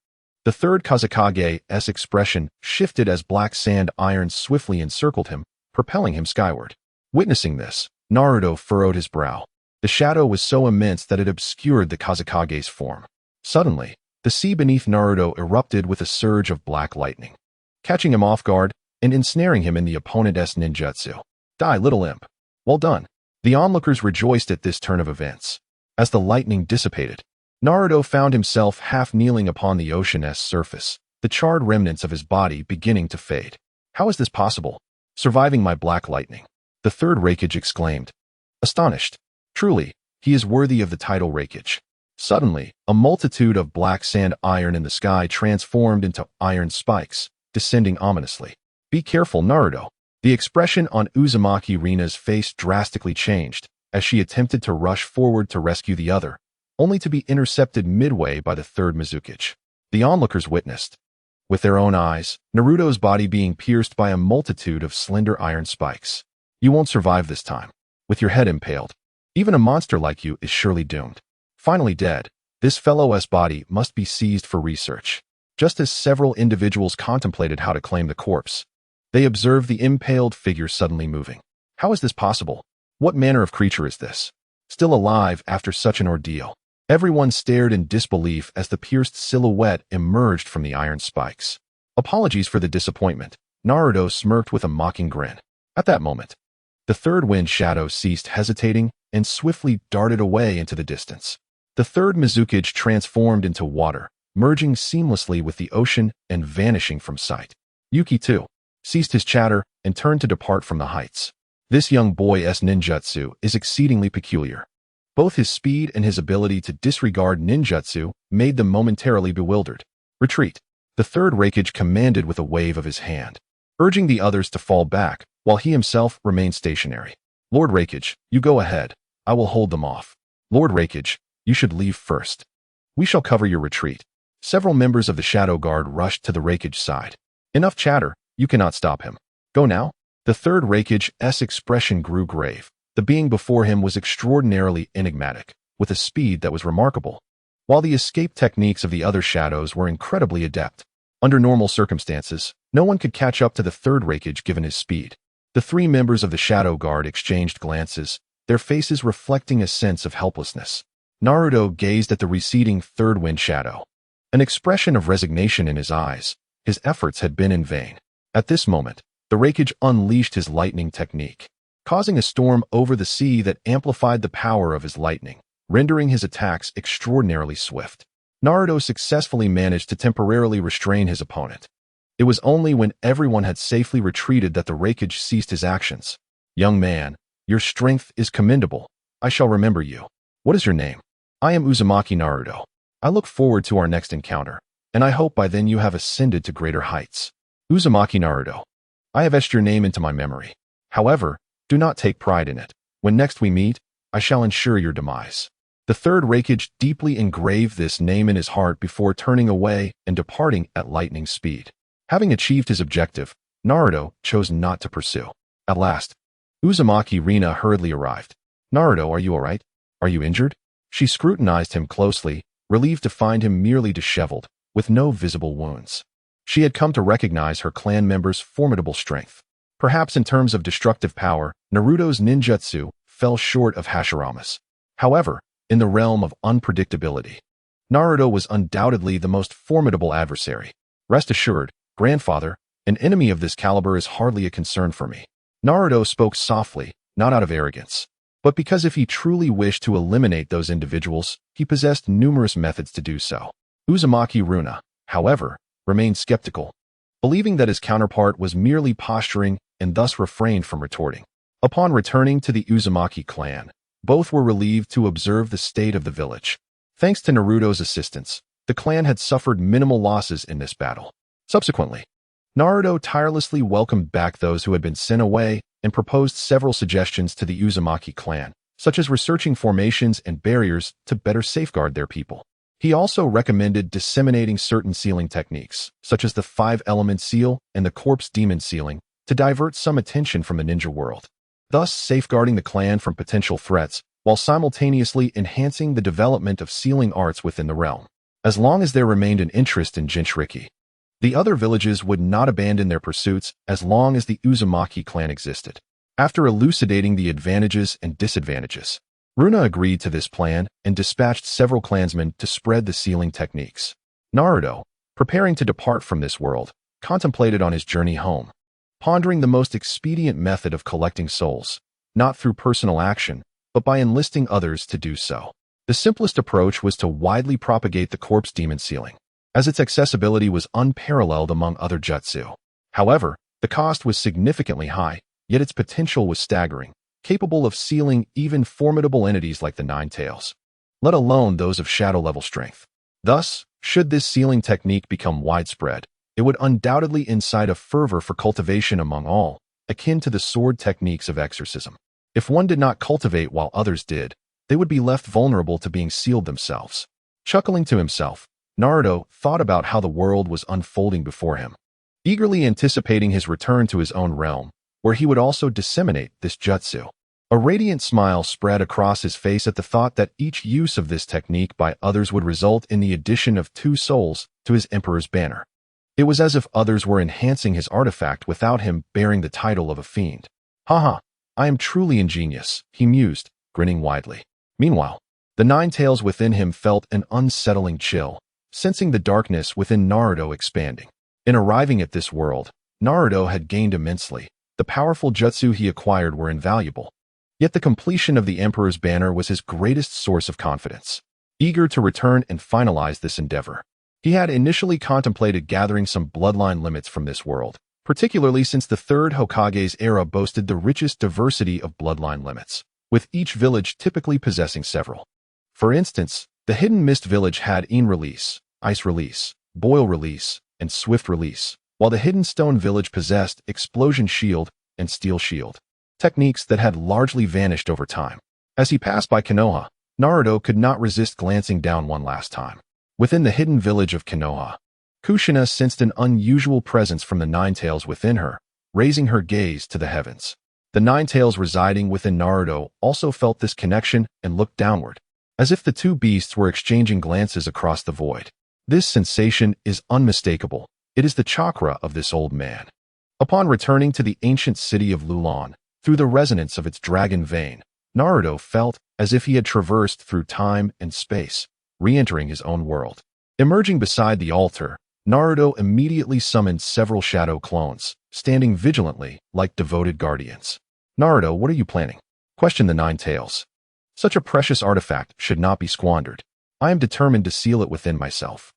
The third Kazekage's expression shifted as black sand irons swiftly encircled him, propelling him skyward. Witnessing this, Naruto furrowed his brow. The shadow was so immense that it obscured the Kazekage's form. Suddenly, the sea beneath Naruto erupted with a surge of black lightning, catching him off guard and ensnaring him in the opponent's ninjutsu. Die, little imp. Well done. The onlookers rejoiced at this turn of events. As the lightning dissipated, Naruto found himself half kneeling upon the ocean's surface, the charred remnants of his body beginning to fade. How is this possible? Surviving my black lightning. The third Raikage exclaimed, astonished. Truly, he is worthy of the title Raikage. Suddenly, a multitude of black sand iron in the sky transformed into iron spikes, descending ominously. Be careful, Naruto. The expression on Uzumaki Rina's face drastically changed as she attempted to rush forward to rescue the other, only to be intercepted midway by the third Mizukage. The onlookers witnessed, with their own eyes, Naruto's body being pierced by a multitude of slender iron spikes. You won't survive this time. With your head impaled. Even a monster like you is surely doomed. Finally dead, this fellow's body must be seized for research. Just as several individuals contemplated how to claim the corpse, they observed the impaled figure suddenly moving. How is this possible? What manner of creature is this? Still alive after such an ordeal. Everyone stared in disbelief as the pierced silhouette emerged from the iron spikes. Apologies for the disappointment. Naruto smirked with a mocking grin. At that moment, the third wind shadow ceased hesitating and swiftly darted away into the distance. The third Mizukage transformed into water, merging seamlessly with the ocean and vanishing from sight. Yuki, too, ceased his chatter and turned to depart from the heights. This young boy's ninjutsu is exceedingly peculiar. Both his speed and his ability to disregard ninjutsu made them momentarily bewildered. Retreat. The third Raikage commanded with a wave of his hand, urging the others to fall back, while he himself remained stationary. Lord Raikage, you go ahead. I will hold them off. Lord Raikage, you should leave first. We shall cover your retreat. Several members of the Shadow Guard rushed to the Raikage's side. Enough chatter. You cannot stop him. Go now. The third Raikage's expression grew grave. The being before him was extraordinarily enigmatic, with a speed that was remarkable, while the escape techniques of the other shadows were incredibly adept. Under normal circumstances, no one could catch up to the third Raikage given his speed. The three members of the Shadow Guard exchanged glances, their faces reflecting a sense of helplessness. Naruto gazed at the receding third wind shadow, an expression of resignation in his eyes. His efforts had been in vain. At this moment, the Raikage unleashed his lightning technique, causing a storm over the sea that amplified the power of his lightning, rendering his attacks extraordinarily swift. Naruto successfully managed to temporarily restrain his opponent. It was only when everyone had safely retreated that the Raikage ceased his actions. Young man, your strength is commendable. I shall remember you. What is your name? I am Uzumaki Naruto. I look forward to our next encounter, and I hope by then you have ascended to greater heights. Uzumaki Naruto. I have etched your name into my memory. However, do not take pride in it. When next we meet, I shall ensure your demise. The third Raikage deeply engraved this name in his heart before turning away and departing at lightning speed. Having achieved his objective, Naruto chose not to pursue. At last, Uzumaki Rina hurriedly arrived. Naruto, are you alright? Are you injured? She scrutinized him closely, relieved to find him merely disheveled, with no visible wounds. She had come to recognize her clan member's formidable strength. Perhaps in terms of destructive power, Naruto's ninjutsu fell short of Hashirama's. However, in the realm of unpredictability, Naruto was undoubtedly the most formidable adversary. Rest assured, grandfather, an enemy of this caliber is hardly a concern for me. Naruto spoke softly, not out of arrogance, but because if he truly wished to eliminate those individuals, he possessed numerous methods to do so. Uzumaki Rina, however, remained skeptical, believing that his counterpart was merely posturing and thus refrained from retorting. Upon returning to the Uzumaki clan, both were relieved to observe the state of the village. Thanks to Naruto's assistance, the clan had suffered minimal losses in this battle. Subsequently, Naruto tirelessly welcomed back those who had been sent away and proposed several suggestions to the Uzumaki clan, such as researching formations and barriers to better safeguard their people. He also recommended disseminating certain sealing techniques, such as the 5-element seal and the corpse demon sealing, to divert some attention from the ninja world, thus safeguarding the clan from potential threats while simultaneously enhancing the development of sealing arts within the realm. As long as there remained an interest in Jinchuriki, the other villages would not abandon their pursuits as long as the Uzumaki clan existed. After elucidating the advantages and disadvantages, Runa agreed to this plan and dispatched several clansmen to spread the sealing techniques. Naruto, preparing to depart from this world, contemplated on his journey home, pondering the most expedient method of collecting souls, not through personal action, but by enlisting others to do so. The simplest approach was to widely propagate the corpse demon sealing, as its accessibility was unparalleled among other jutsu. However, the cost was significantly high, yet its potential was staggering, capable of sealing even formidable entities like the Nine Tails, let alone those of shadow-level strength. Thus, should this sealing technique become widespread, it would undoubtedly incite a fervor for cultivation among all, akin to the sword techniques of exorcism. If one did not cultivate while others did, they would be left vulnerable to being sealed themselves. Chuckling to himself, Naruto thought about how the world was unfolding before him, eagerly anticipating his return to his own realm, where he would also disseminate this jutsu. A radiant smile spread across his face at the thought that each use of this technique by others would result in the addition of 2 souls to his Emperor's Banner. It was as if others were enhancing his artifact without him bearing the title of a fiend. Haha, I am truly ingenious, he mused, grinning widely. Meanwhile, the Nine Tails within him felt an unsettling chill, sensing the darkness within Naruto expanding. In arriving at this world, Naruto had gained immensely. The powerful jutsu he acquired were invaluable. Yet the completion of the Emperor's Banner was his greatest source of confidence. Eager to return and finalize this endeavor, he had initially contemplated gathering some bloodline limits from this world, particularly since the third Hokage's era boasted the richest diversity of bloodline limits, with each village typically possessing several. For instance, the Hidden Mist village had Een Release, Ice Release, Boil Release, and Swift Release, while the Hidden Stone village possessed Explosion Shield and Steel Shield, techniques that had largely vanished over time. As he passed by Konoha, Naruto could not resist glancing down one last time. Within the hidden village of Konoha, Kushina sensed an unusual presence from the Nine Tails within her, raising her gaze to the heavens. The Nine Tails residing within Naruto also felt this connection and looked downward, as if the 2 beasts were exchanging glances across the void. This sensation is unmistakable. It is the chakra of this old man. Upon returning to the ancient city of Lulan, through the resonance of its dragon vein, Naruto felt as if he had traversed through time and space, re-entering his own world. Emerging beside the altar, Naruto immediately summoned several shadow clones, standing vigilantly like devoted guardians. Naruto, what are you planning? Questioned the Nine Tails. Such a precious artifact should not be squandered. I am determined to seal it within myself.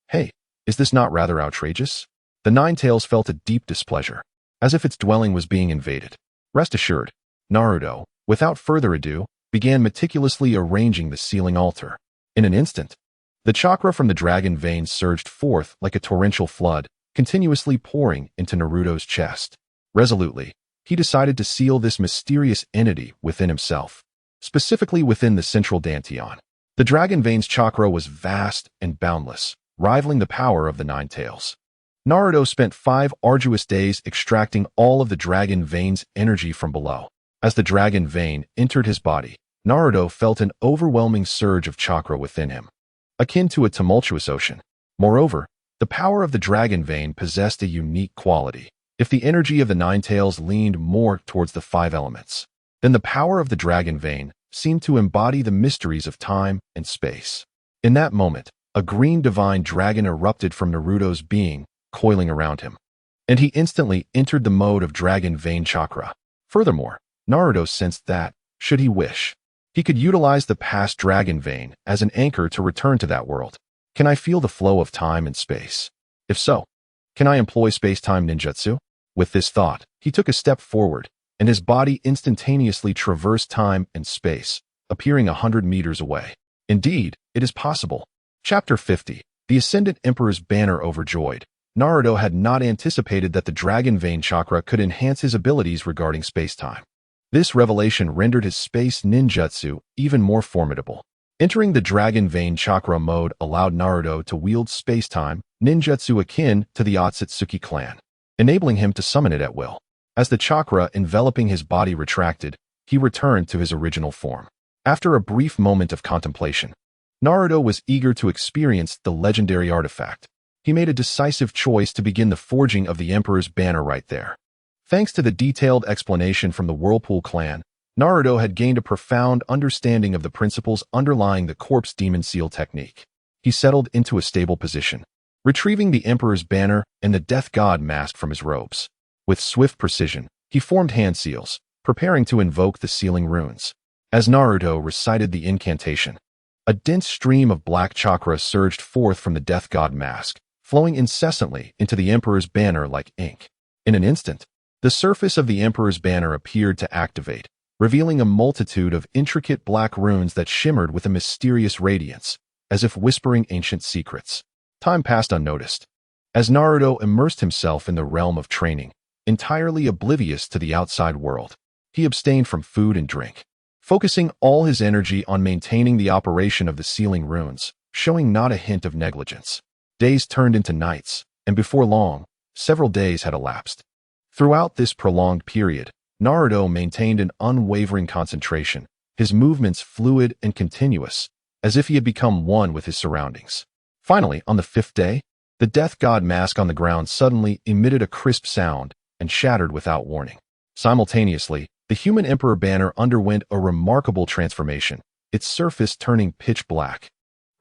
Hey, is this not rather outrageous? The Nine Tails felt a deep displeasure, as if its dwelling was being invaded. Rest assured, Naruto, without further ado, began meticulously arranging the sealing altar. In an instant, the chakra from the dragon vein surged forth like a torrential flood, continuously pouring into Naruto's chest. Resolutely, he decided to seal this mysterious entity within himself, specifically within the central dantian. The dragon vein's chakra was vast and boundless, rivaling the power of the Nine Tails. Naruto spent 5 arduous days extracting all of the dragon vein's energy from below. As the dragon vein entered his body, Naruto felt an overwhelming surge of chakra within him, akin to a tumultuous ocean. Moreover, the power of the dragon vein possessed a unique quality. If the energy of the Nine Tails leaned more towards the 5 elements, then the power of the dragon vein seemed to embody the mysteries of time and space. In that moment, a green divine dragon erupted from Naruto's being, coiling around him, and he instantly entered the mode of dragon vein chakra. Furthermore, Naruto sensed that, should he wish, he could utilize the past dragon vein as an anchor to return to that world. Can I feel the flow of time and space? If so, can I employ space-time ninjutsu? With this thought, he took a step forward, and his body instantaneously traversed time and space, appearing 100 meters away. Indeed, it is possible. Chapter 50. The Ascendant Emperor's Banner. Overjoyed, Naruto had not anticipated that the dragon vein chakra could enhance his abilities regarding space-time. This revelation rendered his space ninjutsu even more formidable. Entering the dragon vein chakra mode allowed Naruto to wield space-time ninjutsu akin to the Akatsuki clan, enabling him to summon it at will. As the chakra enveloping his body retracted, he returned to his original form. After a brief moment of contemplation, Naruto was eager to experience the legendary artifact. He made a decisive choice to begin the forging of the Emperor's Banner right there. Thanks to the detailed explanation from the Whirlpool clan, Naruto had gained a profound understanding of the principles underlying the corpse demon seal technique. He settled into a stable position, retrieving the Emperor's banner and the death god mask from his robes. With swift precision, he formed hand seals, preparing to invoke the sealing runes. As Naruto recited the incantation, a dense stream of black chakra surged forth from the death god mask, flowing incessantly into the Emperor's banner like ink. In an instant, the surface of the Emperor's banner appeared to activate, revealing a multitude of intricate black runes that shimmered with a mysterious radiance, as if whispering ancient secrets. Time passed unnoticed. As Naruto immersed himself in the realm of training, entirely oblivious to the outside world, he abstained from food and drink, focusing all his energy on maintaining the operation of the sealing runes, showing not a hint of negligence. Days turned into nights, and before long, several days had elapsed. Throughout this prolonged period, Naruto maintained an unwavering concentration, his movements fluid and continuous, as if he had become one with his surroundings. Finally, on the 5th day, the death god mask on the ground suddenly emitted a crisp sound and shattered without warning. Simultaneously, the human Emperor banner underwent a remarkable transformation, its surface turning pitch black,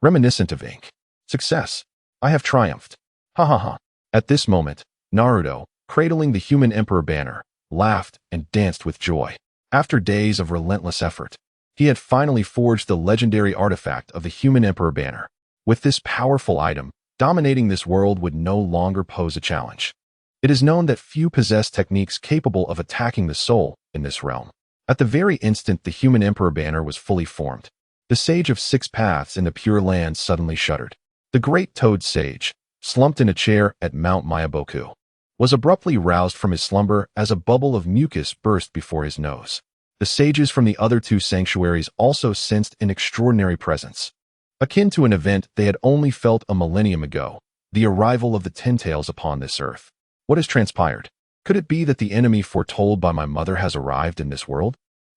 reminiscent of ink. Success! I have triumphed. Ha ha ha. At this moment, Naruto, cradling the human Emperor banner, laughed and danced with joy. After days of relentless effort, he had finally forged the legendary artifact of the human Emperor banner. With this powerful item, dominating this world would no longer pose a challenge. It is known that few possess techniques capable of attacking the soul in this realm. At the very instant the human Emperor banner was fully formed, the Sage of Six Paths in the Pure Land suddenly shuddered. The great Toad Sage, slumped in a chair at Mount Myaboku, was abruptly roused from his slumber as a bubble of mucus burst before his nose. The sages from the other two sanctuaries also sensed an extraordinary presence, akin to an event they had only felt a millennium ago, the arrival of the Ten-Tails upon this earth. What has transpired? Could it be that the enemy foretold by my mother has arrived in this world?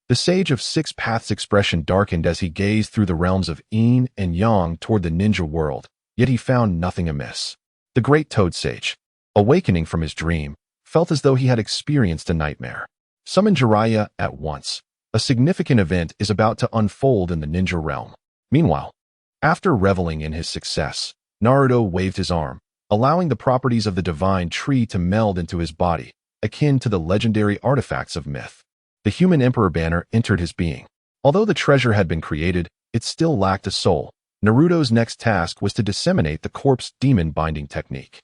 The Sage of Six Paths' expression darkened as he gazed through the realms of Yin and Yang toward the ninja world, yet he found nothing amiss. The great Toad Sage, awakening from his dream, felt as though he had experienced a nightmare. Summon Jiraiya at once. A significant event is about to unfold in the ninja realm. Meanwhile, after reveling in his success, Naruto waved his arm, allowing the properties of the divine tree to meld into his body, akin to the legendary artifacts of myth. The human Emperor banner entered his being. Although the treasure had been created, it still lacked a soul. Naruto's next task was to disseminate the corpse demon binding technique.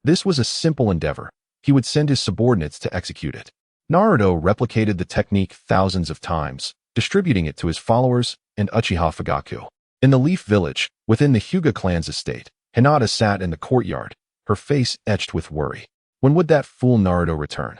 This was a simple endeavor. He would send his subordinates to execute it. Naruto replicated the technique thousands of times, distributing it to his followers and Uchiha Fugaku. In the Leaf Village, within the Hyuga clan's estate, Hinata sat in the courtyard, her face etched with worry. When would that fool Naruto return?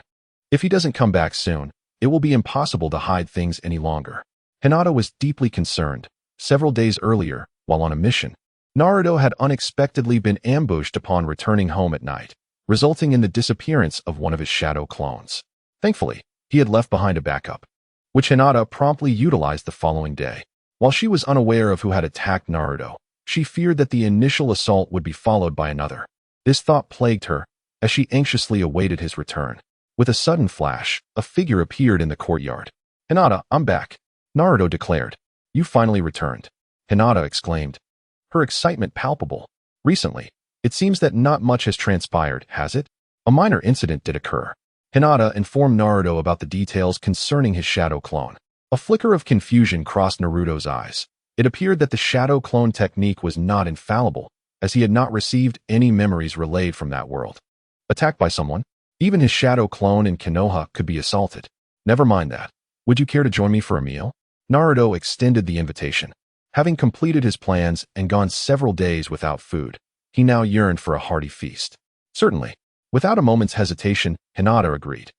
If he doesn't come back soon, it will be impossible to hide things any longer. Hinata was deeply concerned. Several days earlier, while on a mission, Naruto had unexpectedly been ambushed upon returning home at night, resulting in the disappearance of one of his shadow clones. Thankfully, he had left behind a backup, which Hinata promptly utilized the following day. While she was unaware of who had attacked Naruto, she feared that the initial assault would be followed by another. This thought plagued her as she anxiously awaited his return. With a sudden flash, a figure appeared in the courtyard. "Hinata, I'm back," Naruto declared. "You finally returned," Hinata exclaimed, her excitement palpable. "Recently, it seems that not much has transpired, has it?" A minor incident did occur. Hinata informed Naruto about the details concerning his shadow clone. A flicker of confusion crossed Naruto's eyes. It appeared that the shadow clone technique was not infallible, as he had not received any memories relayed from that world. Attacked by someone? Even his shadow clone in Konoha could be assaulted. Never mind that. Would you care to join me for a meal? Naruto extended the invitation. Having completed his plans and gone several days without food, he now yearned for a hearty feast. Certainly. Without a moment's hesitation, Hinata agreed.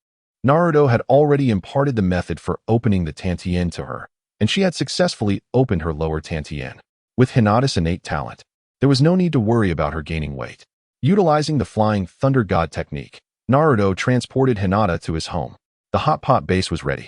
Naruto had already imparted the method for opening the Tantien to her, and she had successfully opened her lower Tantien. With Hinata's innate talent, there was no need to worry about her gaining weight. Utilizing the Flying Thunder God technique, Naruto transported Hinata to his home. The hot pot base was ready,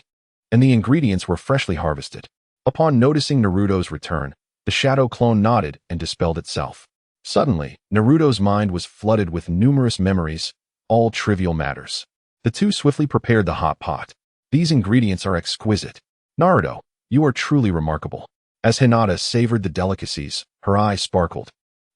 and the ingredients were freshly harvested. Upon noticing Naruto's return, the shadow clone nodded and dispelled itself. Suddenly, Naruto's mind was flooded with numerous memories, all trivial matters. The two swiftly prepared the hot pot. These ingredients are exquisite. Naruto, you are truly remarkable. As Hinata savored the delicacies, her eyes sparkled.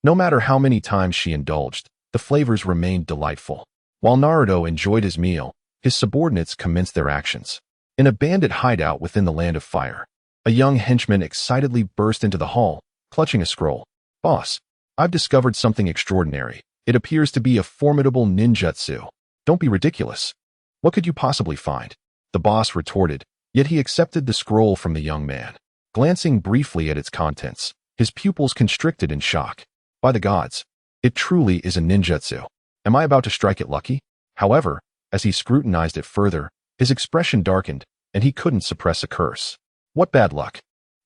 No matter how many times she indulged, the flavors remained delightful. While Naruto enjoyed his meal, his subordinates commenced their actions. In a bandit hideout within the Land of Fire, a young henchman excitedly burst into the hall, clutching a scroll. Boss, I've discovered something extraordinary. It appears to be a formidable ninjutsu. Don't be ridiculous. What could you possibly find? The boss retorted, yet he accepted the scroll from the young man. Glancing briefly at its contents, his pupils constricted in shock. By the gods, it truly is a ninjutsu. Am I about to strike it lucky? However, as he scrutinized it further, his expression darkened, and he couldn't suppress a curse. What bad luck.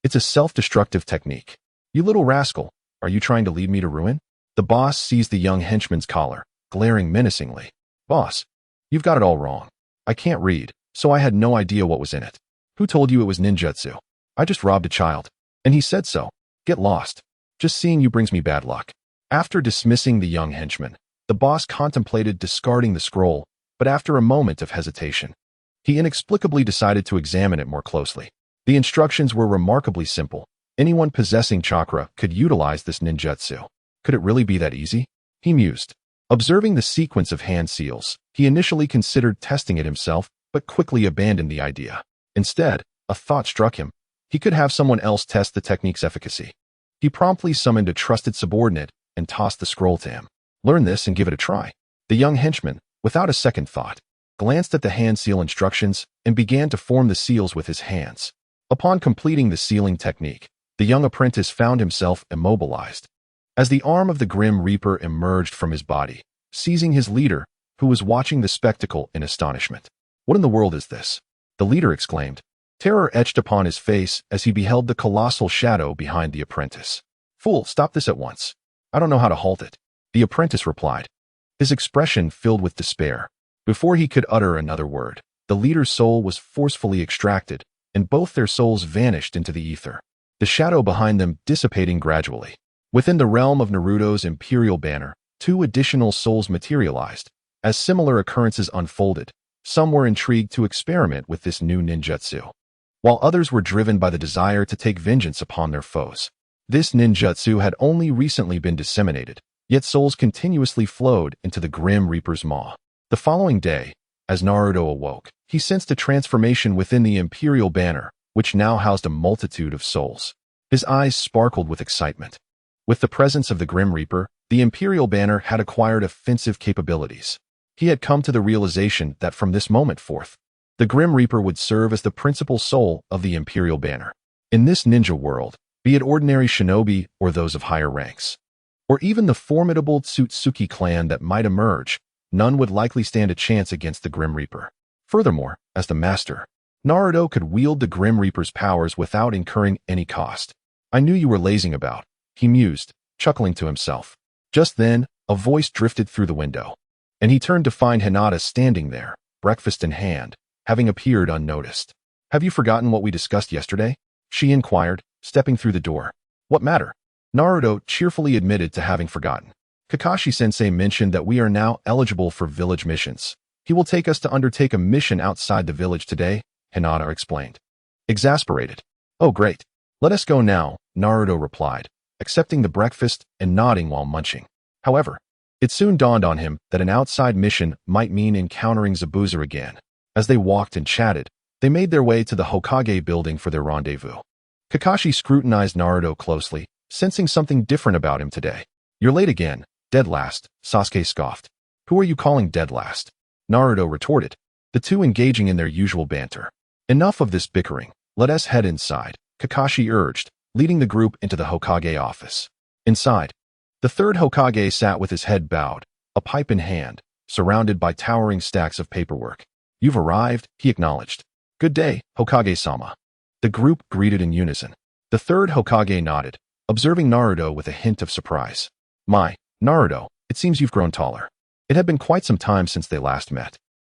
It's a self-destructive technique. You little rascal, are you trying to lead me to ruin? The boss seized the young henchman's collar, glaring menacingly. Boss, you've got it all wrong. I can't read, so I had no idea what was in it. Who told you it was ninjutsu? I just robbed a child. And he said so. Get lost. Just seeing you brings me bad luck. After dismissing the young henchman, the boss contemplated discarding the scroll, but after a moment of hesitation, he inexplicably decided to examine it more closely. The instructions were remarkably simple. Anyone possessing chakra could utilize this ninjutsu. Could it really be that easy? He mused. Observing the sequence of hand seals, he initially considered testing it himself, but quickly abandoned the idea. Instead, a thought struck him. He could have someone else test the technique's efficacy. He promptly summoned a trusted subordinate and tossed the scroll to him. Learn this and give it a try. The young henchman, without a second thought, glanced at the hand seal instructions and began to form the seals with his hands. Upon completing the sealing technique, the young apprentice found himself immobilized. As the arm of the Grim Reaper emerged from his body, seizing his leader, who was watching the spectacle in astonishment. What in the world is this? The leader exclaimed. Terror etched upon his face as he beheld the colossal shadow behind the apprentice. Fool, stop this at once. I don't know how to halt it. The apprentice replied, his expression filled with despair. Before he could utter another word, the leader's soul was forcefully extracted, and both their souls vanished into the ether, the shadow behind them dissipating gradually. Within the realm of Naruto's Imperial Banner, 2 additional souls materialized. As similar occurrences unfolded, some were intrigued to experiment with this new ninjutsu, while others were driven by the desire to take vengeance upon their foes. This ninjutsu had only recently been disseminated, yet souls continuously flowed into the Grim Reaper's maw. The following day, as Naruto awoke, he sensed a transformation within the Imperial Banner, which now housed a multitude of souls. His eyes sparkled with excitement. With the presence of the Grim Reaper, the Imperial Banner had acquired offensive capabilities. He had come to the realization that from this moment forth, the Grim Reaper would serve as the principal soul of the Imperial Banner. In this ninja world, be it ordinary shinobi or those of higher ranks, or even the formidable Tsutsuki clan that might emerge, none would likely stand a chance against the Grim Reaper. Furthermore, as the master, Naruto could wield the Grim Reaper's powers without incurring any cost. I knew you were lazing about, he mused, chuckling to himself. Just then, a voice drifted through the window, and he turned to find Hinata standing there, breakfast in hand, having appeared unnoticed. Have you forgotten what we discussed yesterday? She inquired, stepping through the door. What matter? Naruto cheerfully admitted to having forgotten. Kakashi-sensei mentioned that we are now eligible for village missions. He will take us to undertake a mission outside the village today, Hinata explained. Exasperated. Oh great. Let us go now, Naruto replied, accepting the breakfast and nodding while munching. However, it soon dawned on him that an outside mission might mean encountering Zabuza again. As they walked and chatted, they made their way to the Hokage building for their rendezvous. Kakashi scrutinized Naruto closely, sensing something different about him today. You're late again, dead last, Sasuke scoffed. Who are you calling dead last? Naruto retorted, the two engaging in their usual banter. Enough of this bickering, let us head inside, Kakashi urged, leading the group into the Hokage office. Inside, the third Hokage sat with his head bowed, a pipe in hand, surrounded by towering stacks of paperwork. You've arrived, he acknowledged. Good day, Hokage-sama. The group greeted in unison. The third Hokage nodded, observing Naruto with a hint of surprise. My, Naruto, it seems you've grown taller. It had been quite some time since they last met.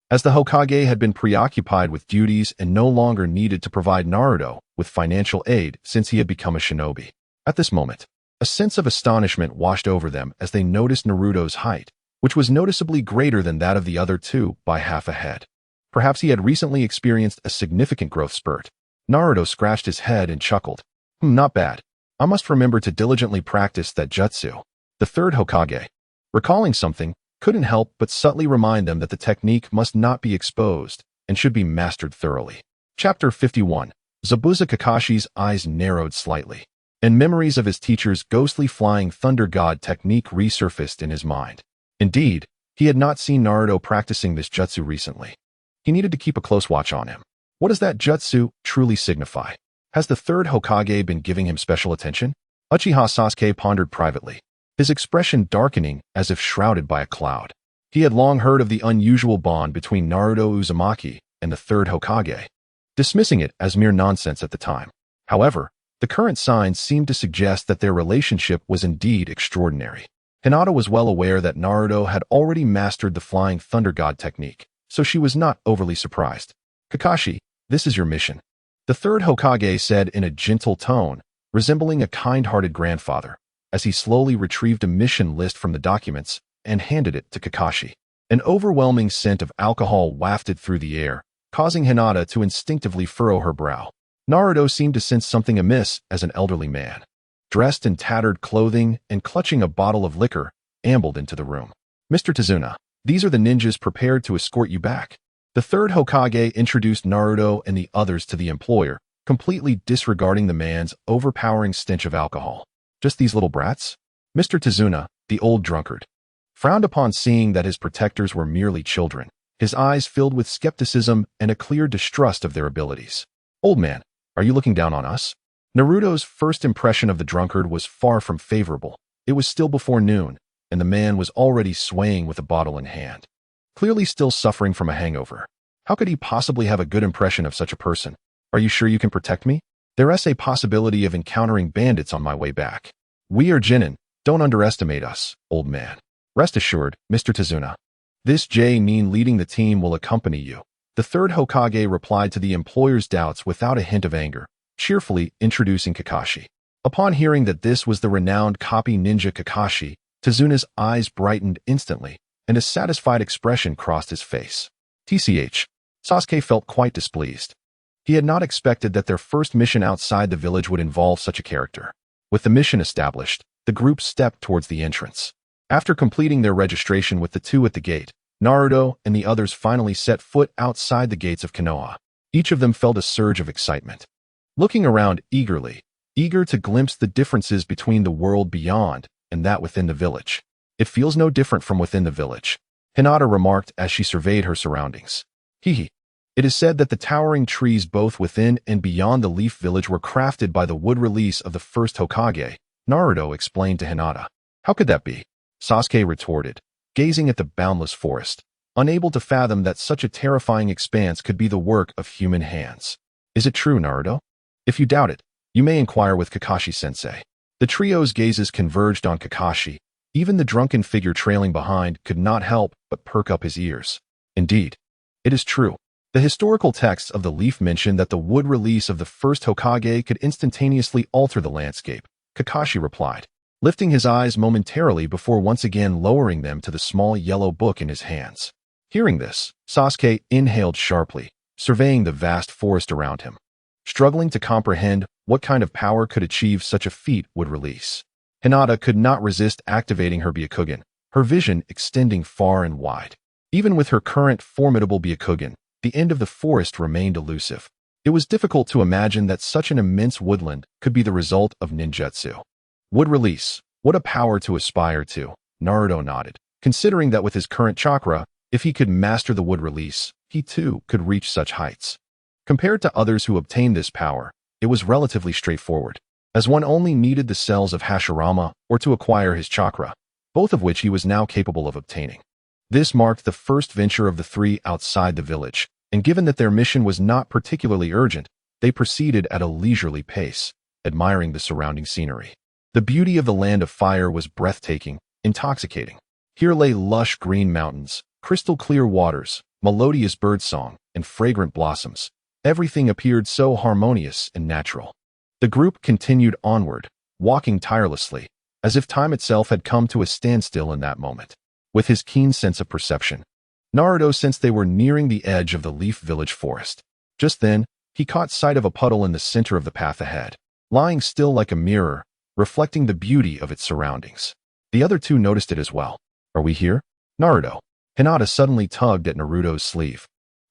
As the Hokage had been preoccupied with duties and no longer needed to provide Naruto with financial aid since he had become a shinobi. At this moment, a sense of astonishment washed over them as they noticed Naruto's height, which was noticeably greater than that of the other two by half a head. Perhaps he had recently experienced a significant growth spurt. Naruto scratched his head and chuckled. Not bad. I must remember to diligently practice that jutsu. The third Hokage, recalling something, couldn't help but subtly remind them that the technique must not be exposed and should be mastered thoroughly. Chapter 51. Zabuza Kakashi's eyes narrowed slightly, and memories of his teacher's ghostly flying thunder god technique resurfaced in his mind. Indeed, he had not seen Naruto practicing this jutsu recently. He needed to keep a close watch on him. What does that jutsu truly signify? Has the third Hokage been giving him special attention? Uchiha Sasuke pondered privately, his expression darkening as if shrouded by a cloud. He had long heard of the unusual bond between Naruto Uzumaki and the third Hokage, dismissing it as mere nonsense at the time. However, the current signs seemed to suggest that their relationship was indeed extraordinary. Hinata was well aware that Naruto had already mastered the flying thunder god technique, so she was not overly surprised. Kakashi, this is your mission, the third Hokage said in a gentle tone, resembling a kind-hearted grandfather, as he slowly retrieved a mission list from the documents and handed it to Kakashi. An overwhelming scent of alcohol wafted through the air, causing Hinata to instinctively furrow her brow. Naruto seemed to sense something amiss as an elderly man, dressed in tattered clothing and clutching a bottle of liquor, ambled into the room. Mr. Tazuna, these are the ninjas prepared to escort you back. The third Hokage introduced Naruto and the others to the employer, completely disregarding the man's overpowering stench of alcohol. Just these little brats? Mr. Tazuna, the old drunkard, frowned upon seeing that his protectors were merely children, his eyes filled with skepticism and a clear distrust of their abilities. Old man, are you looking down on us? Naruto's first impression of the drunkard was far from favorable. It was still before noon, and the man was already swaying with a bottle in hand, clearly still suffering from a hangover. How could he possibly have a good impression of such a person? Are you sure you can protect me? There is a possibility of encountering bandits on my way back. We are Genin. Don't underestimate us, old man. Rest assured, Mr. Tazuna. This J-Nin leading the team will accompany you. The third Hokage replied to the employer's doubts without a hint of anger, cheerfully introducing Kakashi. Upon hearing that this was the renowned copy ninja Kakashi, Tazuna's eyes brightened instantly, and a satisfied expression crossed his face. TCH. Sasuke felt quite displeased. He had not expected that their first mission outside the village would involve such a character. With the mission established, the group stepped towards the entrance. After completing their registration with the two at the gate, Naruto and the others finally set foot outside the gates of Konoha. Each of them felt a surge of excitement, looking around eagerly, eager to glimpse the differences between the world beyond and that within the village. It feels no different from within the village, Hinata remarked as she surveyed her surroundings. Hehe. It is said that the towering trees both within and beyond the Leaf Village were crafted by the wood release of the first Hokage, Naruto explained to Hinata. How could that be? Sasuke retorted, gazing at the boundless forest, unable to fathom that such a terrifying expanse could be the work of human hands. Is it true, Naruto? If you doubt it, you may inquire with Kakashi-sensei. The trio's gazes converged on Kakashi. Even the drunken figure trailing behind could not help but perk up his ears. Indeed, it is true. The historical texts of the Leaf mention that the wood release of the first Hokage could instantaneously alter the landscape, Kakashi replied, lifting his eyes momentarily before once again lowering them to the small yellow book in his hands. Hearing this, Sasuke inhaled sharply, surveying the vast forest around him, struggling to comprehend what kind of power could achieve such a feat would release. Hinata could not resist activating her Byakugan, her vision extending far and wide. Even with her current formidable Byakugan, the end of the forest remained elusive. It was difficult to imagine that such an immense woodland could be the result of ninjutsu. Wood release, what a power to aspire to, Naruto nodded, considering that with his current chakra, if he could master the wood release, he too could reach such heights. Compared to others who obtained this power, it was relatively straightforward, as one only needed the cells of Hashirama or to acquire his chakra, both of which he was now capable of obtaining. This marked the first venture of the three outside the village, and given that their mission was not particularly urgent, they proceeded at a leisurely pace, admiring the surrounding scenery. The beauty of the land of fire was breathtaking, intoxicating. Here lay lush green mountains, crystal clear waters, melodious birdsong, and fragrant blossoms. Everything appeared so harmonious and natural. The group continued onward, walking tirelessly, as if time itself had come to a standstill in that moment. With his keen sense of perception, Naruto sensed they were nearing the edge of the Leaf Village forest. Just then, he caught sight of a puddle in the center of the path ahead, lying still like a mirror, reflecting the beauty of its surroundings. The other two noticed it as well. Are we here? Naruto. Hinata suddenly tugged at Naruto's sleeve,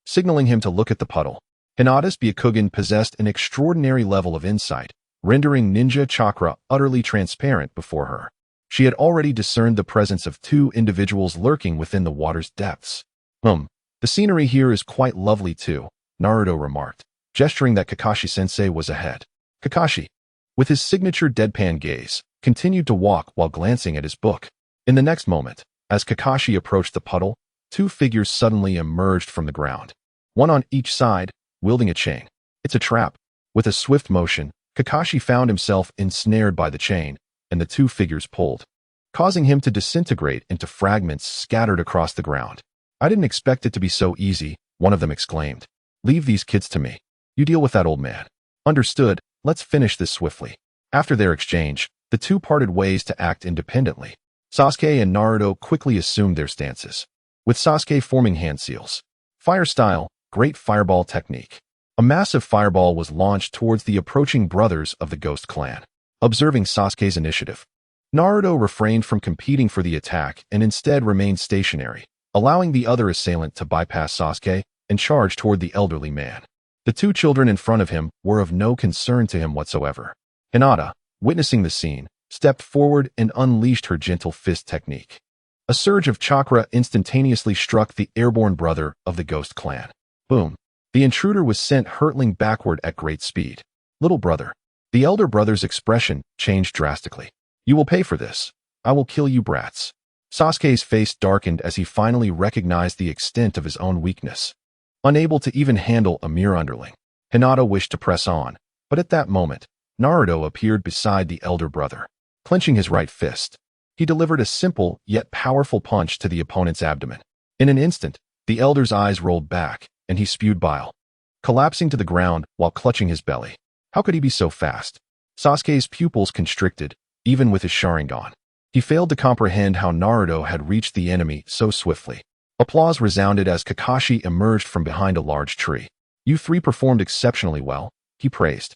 signaling him to look at the puddle. Hinata's Byakugan possessed an extraordinary level of insight, rendering ninja chakra utterly transparent before her. She had already discerned the presence of two individuals lurking within the water's depths. The scenery here is quite lovely too, Naruto remarked, gesturing that Kakashi-sensei was ahead. Kakashi, with his signature deadpan gaze, continued to walk while glancing at his book. In the next moment, as Kakashi approached the puddle, two figures suddenly emerged from the ground, one on each side, wielding a chain. It's a trap. With a swift motion, Kakashi found himself ensnared by the chain, and the two figures pulled, causing him to disintegrate into fragments scattered across the ground. I didn't expect it to be so easy, one of them exclaimed. Leave these kids to me. You deal with that old man. Understood, let's finish this swiftly. After their exchange, the two parted ways to act independently. Sasuke and Naruto quickly assumed their stances, with Sasuke forming hand seals. Fire style, great fireball technique. A massive fireball was launched towards the approaching brothers of the Ghost Clan. Observing Sasuke's initiative, Naruto refrained from competing for the attack and instead remained stationary, allowing the other assailant to bypass Sasuke and charge toward the elderly man. The two children in front of him were of no concern to him whatsoever. Hinata, witnessing the scene, stepped forward and unleashed her gentle fist technique. A surge of chakra instantaneously struck the airborne brother of the Ghost Clan. Boom. The intruder was sent hurtling backward at great speed. Little brother. The elder brother's expression changed drastically. You will pay for this. I will kill you brats. Sasuke's face darkened as he finally recognized the extent of his own weakness. Unable to even handle a mere underling, Hinata wished to press on, but at that moment, Naruto appeared beside the elder brother. Clenching his right fist, he delivered a simple yet powerful punch to the opponent's abdomen. In an instant, the elder's eyes rolled back, and he spewed bile, collapsing to the ground while clutching his belly. How could he be so fast? Sasuke's pupils constricted, even with his Sharingan. He failed to comprehend how Naruto had reached the enemy so swiftly. Applause resounded as Kakashi emerged from behind a large tree. You three performed exceptionally well, he praised,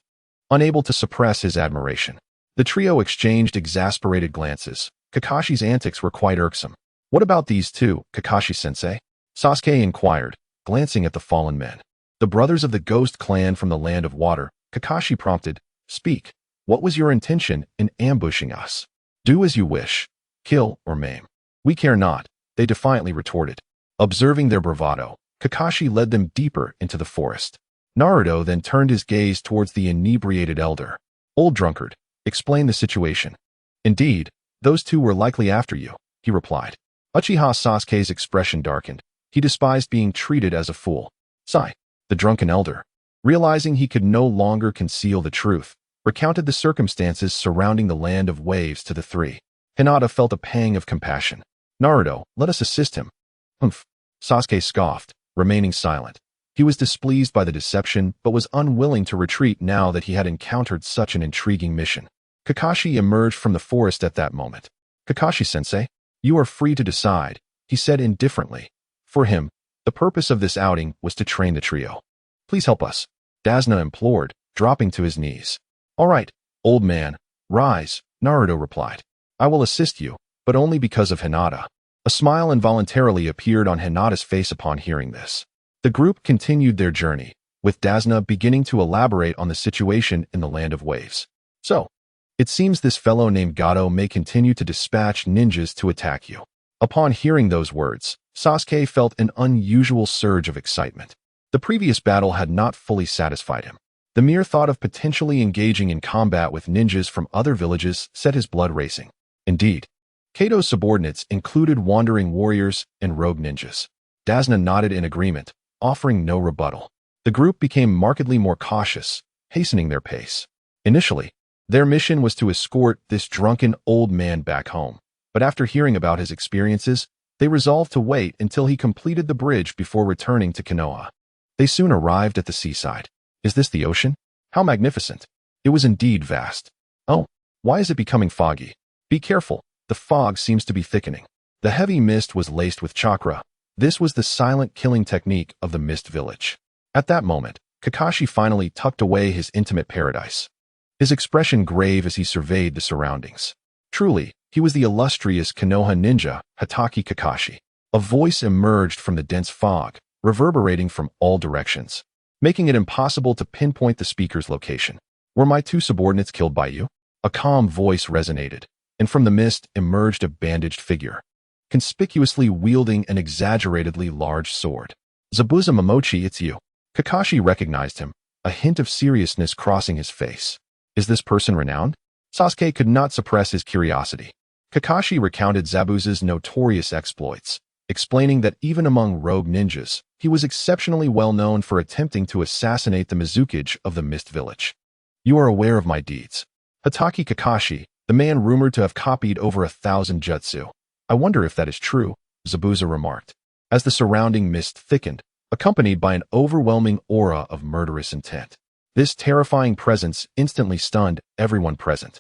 unable to suppress his admiration. The trio exchanged exasperated glances. Kakashi's antics were quite irksome. What about these two, Kakashi-sensei? Sasuke inquired, glancing at the fallen men. The brothers of the Ghost Clan from the Land of Water, Kakashi prompted. Speak. What was your intention in ambushing us? Do as you wish. Kill or maim. We care not, they defiantly retorted. Observing their bravado, Kakashi led them deeper into the forest. Naruto then turned his gaze towards the inebriated elder. Old drunkard, explain the situation. Indeed, those two were likely after you, he replied. Uchiha Sasuke's expression darkened. He despised being treated as a fool. Sai, the drunken elder, realizing he could no longer conceal the truth, recounted the circumstances surrounding the Land of Waves to the three. Hinata felt a pang of compassion. Naruto, let us assist him. Humph. Sasuke scoffed, remaining silent. He was displeased by the deception, but was unwilling to retreat now that he had encountered such an intriguing mission. Kakashi emerged from the forest at that moment. Kakashi-sensei, you are free to decide, he said indifferently. For him, the purpose of this outing was to train the trio. Please help us, Dasna implored, dropping to his knees. All right, old man, rise, Naruto replied. I will assist you, but only because of Hinata. A smile involuntarily appeared on Hinata's face upon hearing this. The group continued their journey, with Dasna beginning to elaborate on the situation in the Land of Waves. So, it seems this fellow named Gato may continue to dispatch ninjas to attack you. Upon hearing those words, Sasuke felt an unusual surge of excitement. The previous battle had not fully satisfied him. The mere thought of potentially engaging in combat with ninjas from other villages set his blood racing. Indeed, Kato's subordinates included wandering warriors and rogue ninjas. Dasna nodded in agreement, offering no rebuttal. The group became markedly more cautious, hastening their pace. Initially, their mission was to escort this drunken old man back home, but after hearing about his experiences, they resolved to wait until he completed the bridge before returning to Konoha. They soon arrived at the seaside. Is this the ocean? How magnificent! It was indeed vast. Oh, why is it becoming foggy? Be careful, the fog seems to be thickening. The heavy mist was laced with chakra. This was the silent killing technique of the Mist Village. At that moment, Kakashi finally tucked away his intimate paradise, his expression grave as he surveyed the surroundings. Truly, he was the illustrious Konoha ninja, Hatake Kakashi. A voice emerged from the dense fog, reverberating from all directions, making it impossible to pinpoint the speaker's location. Were my two subordinates killed by you? A calm voice resonated, and from the mist emerged a bandaged figure, conspicuously wielding an exaggeratedly large sword. Zabuza Momochi, it's you. Kakashi recognized him, a hint of seriousness crossing his face. Is this person renowned? Sasuke could not suppress his curiosity. Kakashi recounted Zabuza's notorious exploits, explaining that even among rogue ninjas, he was exceptionally well known for attempting to assassinate the Mizukage of the Mist Village. You are aware of my deeds. Hatake Kakashi, the man rumored to have copied over 1,000 jutsu. I wonder if that is true, Zabuza remarked, as the surrounding mist thickened, accompanied by an overwhelming aura of murderous intent. This terrifying presence instantly stunned everyone present.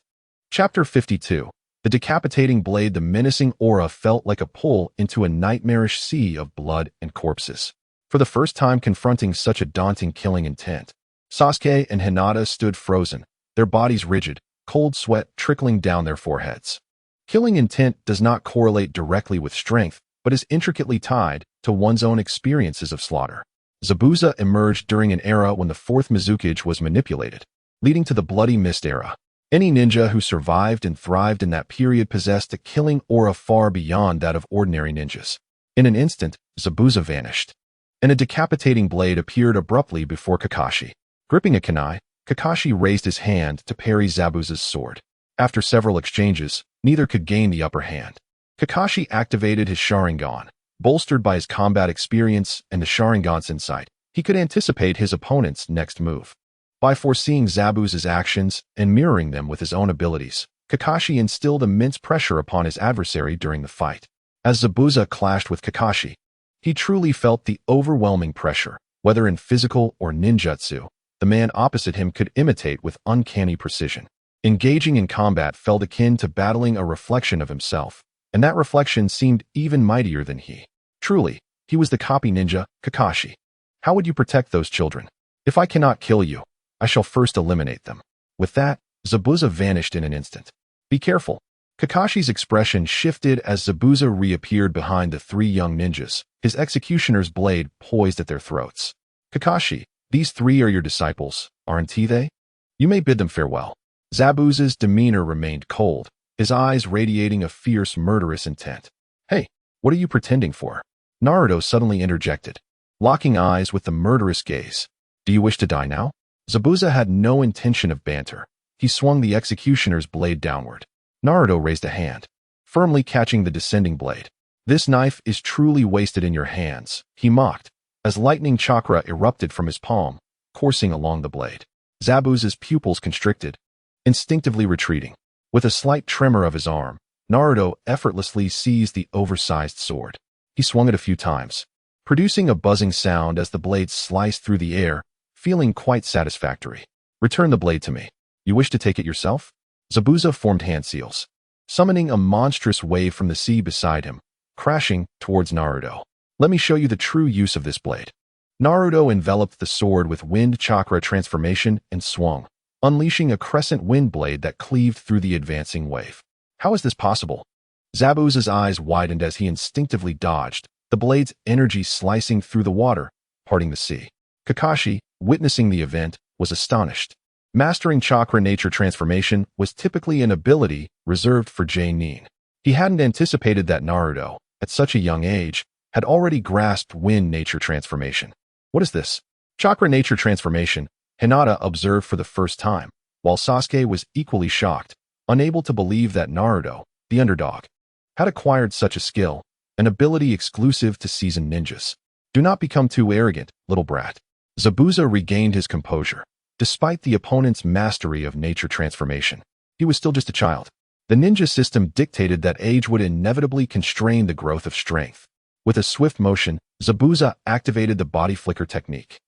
Chapter 52. The decapitating blade. The menacing aura felt like a pull into a nightmarish sea of blood and corpses. For the first time confronting such a daunting killing intent, Sasuke and Hinata stood frozen, their bodies rigid, cold sweat trickling down their foreheads. Killing intent does not correlate directly with strength, but is intricately tied to one's own experiences of slaughter. Zabuza emerged during an era when the fourth Mizukage was manipulated, leading to the Bloody Mist era. Any ninja who survived and thrived in that period possessed a killing aura far beyond that of ordinary ninjas. In an instant, Zabuza vanished, and a decapitating blade appeared abruptly before Kakashi. Gripping a kunai, Kakashi raised his hand to parry Zabuza's sword. After several exchanges, neither could gain the upper hand. Kakashi activated his Sharingan. Bolstered by his combat experience and the Sharingan's insight, he could anticipate his opponent's next move. By foreseeing Zabuza's actions and mirroring them with his own abilities, Kakashi instilled immense pressure upon his adversary during the fight. As Zabuza clashed with Kakashi, he truly felt the overwhelming pressure. Whether in physical or ninjutsu, the man opposite him could imitate with uncanny precision. Engaging in combat felt akin to battling a reflection of himself, and that reflection seemed even mightier than he. Truly, he was the copy ninja, Kakashi. How would you protect those children? If I cannot kill you, I shall first eliminate them. With that, Zabuza vanished in an instant. Be careful. Kakashi's expression shifted as Zabuza reappeared behind the three young ninjas, his executioner's blade poised at their throats. Kakashi, these three are your disciples, aren't they? You may bid them farewell. Zabuza's demeanor remained cold, his eyes radiating a fierce, murderous intent. Hey, what are you pretending for? Naruto suddenly interjected, locking eyes with the murderous gaze. Do you wish to die now? Zabuza had no intention of banter. He swung the executioner's blade downward. Naruto raised a hand, firmly catching the descending blade. This knife is truly wasted in your hands, he mocked, as lightning chakra erupted from his palm, coursing along the blade. Zabuza's pupils constricted, instinctively retreating. With a slight tremor of his arm, Naruto effortlessly seized the oversized sword. He swung it a few times, producing a buzzing sound as the blade sliced through the air, feeling quite satisfactory. Return the blade to me. You wish to take it yourself? Zabuza formed hand seals, summoning a monstrous wave from the sea beside him, crashing towards Naruto. Let me show you the true use of this blade. Naruto enveloped the sword with wind chakra transformation and swung, unleashing a crescent wind blade that cleaved through the advancing wave. How is this possible? Zabuza's eyes widened as he instinctively dodged, the blade's energy slicing through the water, parting the sea. Kakashi, witnessing the event, was astonished. Mastering chakra nature transformation was typically an ability reserved for J-Nin. He hadn't anticipated that Naruto, at such a young age, had already grasped wind nature transformation. What is this? Chakra nature transformation, Hinata observed for the first time, while Sasuke was equally shocked, unable to believe that Naruto, the underdog, had acquired such a skill, an ability exclusive to seasoned ninjas. Do not become too arrogant, little brat. Zabuza regained his composure. Despite the opponent's mastery of nature transformation, he was still just a child. The ninja system dictated that age would inevitably constrain the growth of strength. With a swift motion, Zabuza activated the body flicker technique,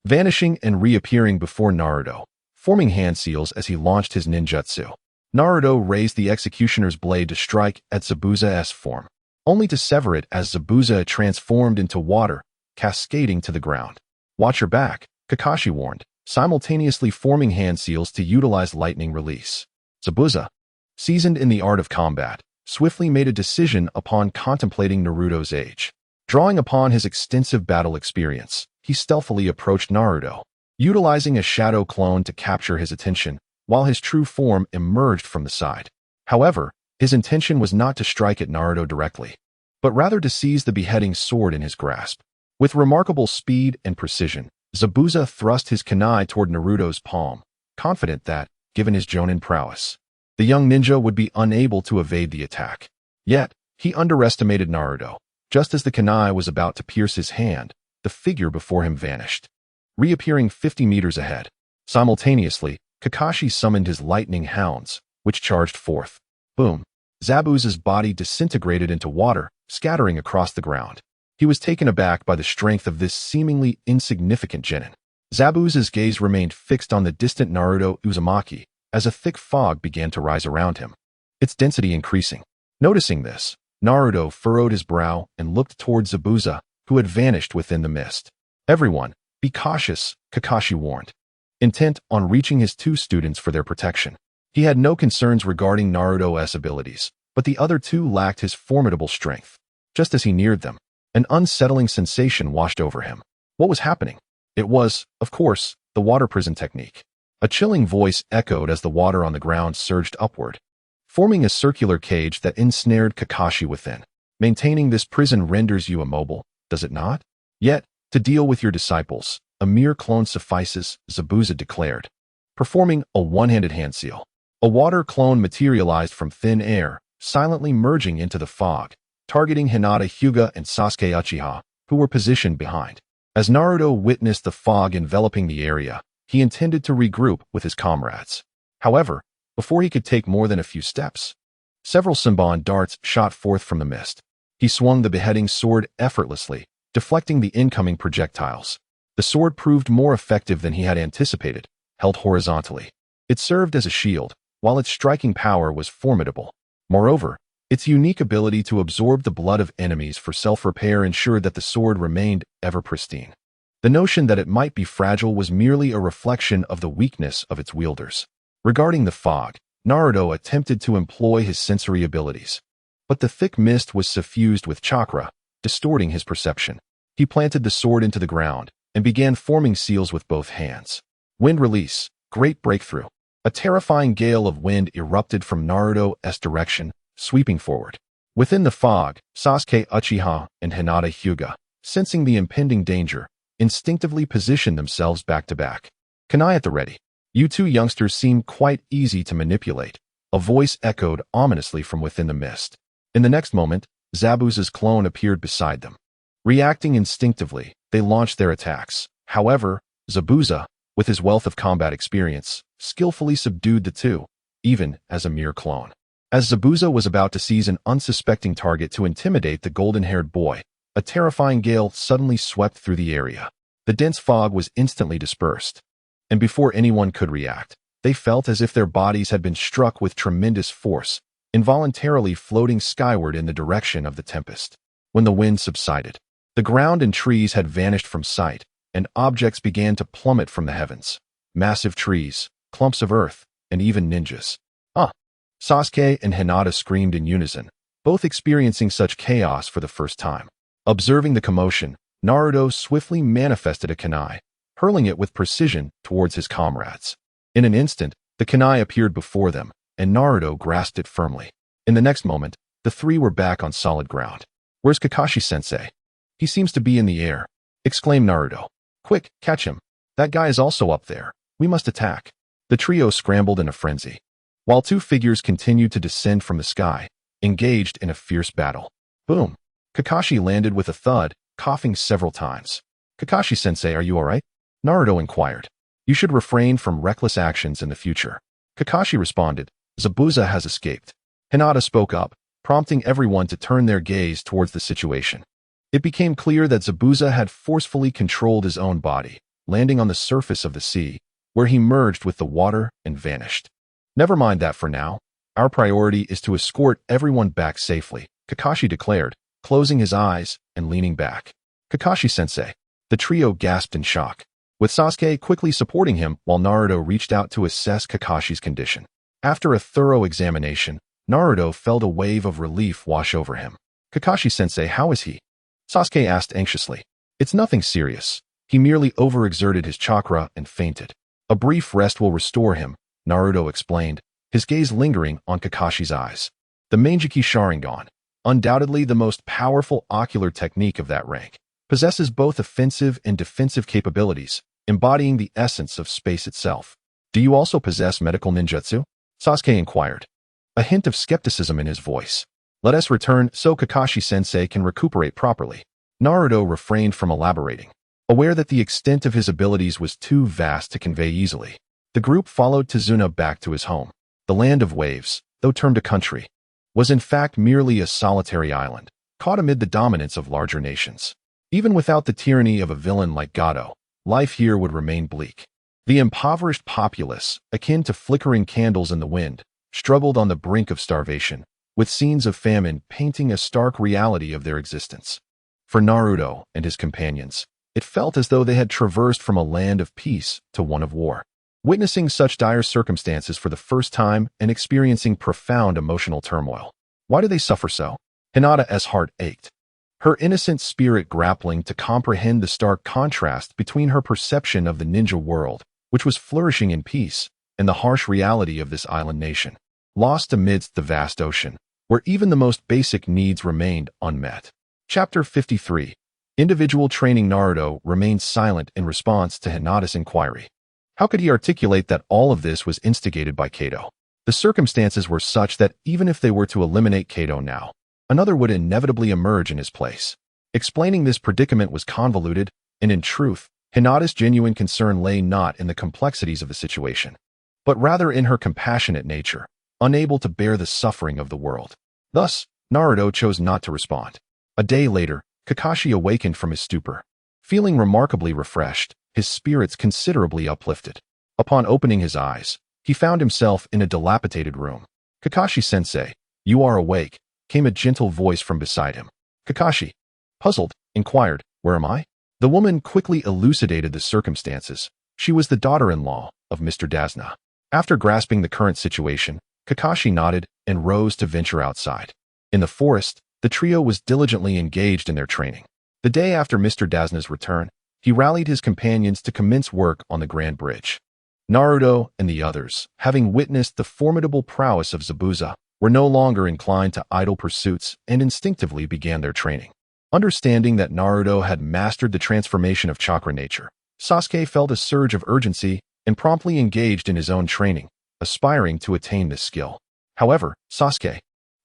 vanishing and reappearing before Naruto, forming hand seals as he launched his ninjutsu. Naruto raised the executioner's blade to strike at Zabuza's form, only to sever it as Zabuza transformed into water, cascading to the ground. Watch your back, Kakashi warned, simultaneously forming hand seals to utilize lightning release. Zabuza, seasoned in the art of combat, swiftly made a decision upon contemplating Naruto's age. Drawing upon his extensive battle experience, he stealthily approached Naruto, utilizing a shadow clone to capture his attention, while his true form emerged from the side. However, his intention was not to strike at Naruto directly, but rather to seize the beheading sword in his grasp. With remarkable speed and precision, Zabuza thrust his kunai toward Naruto's palm, confident that, given his Jonin prowess, the young ninja would be unable to evade the attack. Yet, he underestimated Naruto. Just as the kunai was about to pierce his hand, the figure before him vanished, reappearing 50 meters ahead. Simultaneously, Kakashi summoned his lightning hounds, which charged forth. Boom! Zabuza's body disintegrated into water, scattering across the ground. He was taken aback by the strength of this seemingly insignificant genin. Zabuza's gaze remained fixed on the distant Naruto Uzumaki as a thick fog began to rise around him, its density increasing. Noticing this, Naruto furrowed his brow and looked toward Zabuza, who had vanished within the mist. Everyone, be cautious, Kakashi warned, intent on reaching his two students for their protection. He had no concerns regarding Naruto's abilities, but the other two lacked his formidable strength. Just as he neared them, an unsettling sensation washed over him. What was happening? It was, of course, the water prison technique. A chilling voice echoed as the water on the ground surged upward, forming a circular cage that ensnared Kakashi within. Maintaining this prison renders you immobile, does it not? Yet, to deal with your disciples, a mere clone suffices, Zabuza declared, performing a one-handed hand seal. A water clone materialized from thin air, silently merging into the fog, targeting Hinata, Hyuga, and Sasuke Uchiha, who were positioned behind. As Naruto witnessed the fog enveloping the area, he intended to regroup with his comrades. However, before he could take more than a few steps, several Senbon darts shot forth from the mist. He swung the beheading sword effortlessly, deflecting the incoming projectiles. The sword proved more effective than he had anticipated, held horizontally. It served as a shield, while its striking power was formidable. Moreover, its unique ability to absorb the blood of enemies for self-repair ensured that the sword remained ever pristine. The notion that it might be fragile was merely a reflection of the weakness of its wielders. Regarding the fog, Naruto attempted to employ his sensory abilities, but the thick mist was suffused with chakra, distorting his perception. He planted the sword into the ground and began forming seals with both hands. Wind release, great breakthrough. A terrifying gale of wind erupted from Naruto's direction, sweeping forward. Within the fog, Sasuke Uchiha and Hinata Hyuga, sensing the impending danger, instinctively positioned themselves back to back. Kunai at the ready. You two youngsters seem quite easy to manipulate, a voice echoed ominously from within the mist. In the next moment, Zabuza's clone appeared beside them. Reacting instinctively, they launched their attacks. However, Zabuza, with his wealth of combat experience, skillfully subdued the two, even as a mere clone. As Zabuza was about to seize an unsuspecting target to intimidate the golden-haired boy, a terrifying gale suddenly swept through the area. The dense fog was instantly dispersed, and before anyone could react, they felt as if their bodies had been struck with tremendous force, involuntarily floating skyward in the direction of the tempest. When the wind subsided, the ground and trees had vanished from sight, and objects began to plummet from the heavens. Massive trees, clumps of earth, and even ninjas. Sasuke and Hinata screamed in unison, both experiencing such chaos for the first time. Observing the commotion, Naruto swiftly manifested a kunai, hurling it with precision towards his comrades. In an instant, the kunai appeared before them, and Naruto grasped it firmly. In the next moment, the three were back on solid ground. "Where's Kakashi-sensei?" "He seems to be in the air," exclaimed Naruto. "Quick, catch him. That guy is also up there. We must attack." The trio scrambled in a frenzy, while two figures continued to descend from the sky, engaged in a fierce battle. Boom! Kakashi landed with a thud, coughing several times. "Kakashi-sensei, are you alright?" Naruto inquired. "You should refrain from reckless actions in the future." Kakashi responded, "Zabuza has escaped." Hinata spoke up, prompting everyone to turn their gaze towards the situation. It became clear that Zabuza had forcefully controlled his own body, landing on the surface of the sea, where he merged with the water and vanished. "Never mind that for now. Our priority is to escort everyone back safely," Kakashi declared, closing his eyes and leaning back. "Kakashi-sensei." The trio gasped in shock. with Sasuke quickly supporting him while Naruto reached out to assess Kakashi's condition. After a thorough examination, Naruto felt a wave of relief wash over him. "Kakashi-sensei, how is he?" Sasuke asked anxiously. "It's nothing serious. He merely overexerted his chakra and fainted. A brief rest will restore him," Naruto explained, his gaze lingering on Kakashi's eyes. The Manjiki Sharingan, undoubtedly the most powerful ocular technique of that rank, possesses both offensive and defensive capabilities, embodying the essence of space itself. "Do you also possess medical ninjutsu?" Sasuke inquired, a hint of skepticism in his voice. "Let us return so Kakashi-sensei can recuperate properly." Naruto refrained from elaborating, aware that the extent of his abilities was too vast to convey easily. The group followed Tazuna back to his home. The land of waves, though termed a country, was in fact merely a solitary island, caught amid the dominance of larger nations. Even without the tyranny of a villain like Gato, life here would remain bleak. The impoverished populace, akin to flickering candles in the wind, struggled on the brink of starvation, with scenes of famine painting a stark reality of their existence. For Naruto and his companions, it felt as though they had traversed from a land of peace to one of war. Witnessing such dire circumstances for the first time and experiencing profound emotional turmoil. Why do they suffer so? Hinata's heart ached, her innocent spirit grappling to comprehend the stark contrast between her perception of the ninja world, which was flourishing in peace, and the harsh reality of this island nation, lost amidst the vast ocean, where even the most basic needs remained unmet. Chapter 53. Individual training. Naruto remained silent in response to Hinata's inquiry. How could he articulate that all of this was instigated by Kato? The circumstances were such that even if they were to eliminate Kato now, another would inevitably emerge in his place. Explaining this predicament was convoluted, and in truth, Hinata's genuine concern lay not in the complexities of the situation, but rather in her compassionate nature, unable to bear the suffering of the world. Thus, Naruto chose not to respond. A day later, Kakashi awakened from his stupor. Feeling remarkably refreshed, his spirits considerably uplifted. Upon opening his eyes, he found himself in a dilapidated room. "Kakashi-sensei, you are awake," came a gentle voice from beside him. Kakashi, puzzled, inquired, "Where am I?" The woman quickly elucidated the circumstances. She was the daughter-in-law of Mr. Dazna. After grasping the current situation, Kakashi nodded and rose to venture outside. In the forest, the trio was diligently engaged in their training. The day after Mr. Dazna's return, he rallied his companions to commence work on the Grand Bridge. Naruto and the others, having witnessed the formidable prowess of Zabuza, were no longer inclined to idle pursuits and instinctively began their training. Understanding that Naruto had mastered the transformation of chakra nature, Sasuke felt a surge of urgency and promptly engaged in his own training, aspiring to attain this skill. However, Sasuke,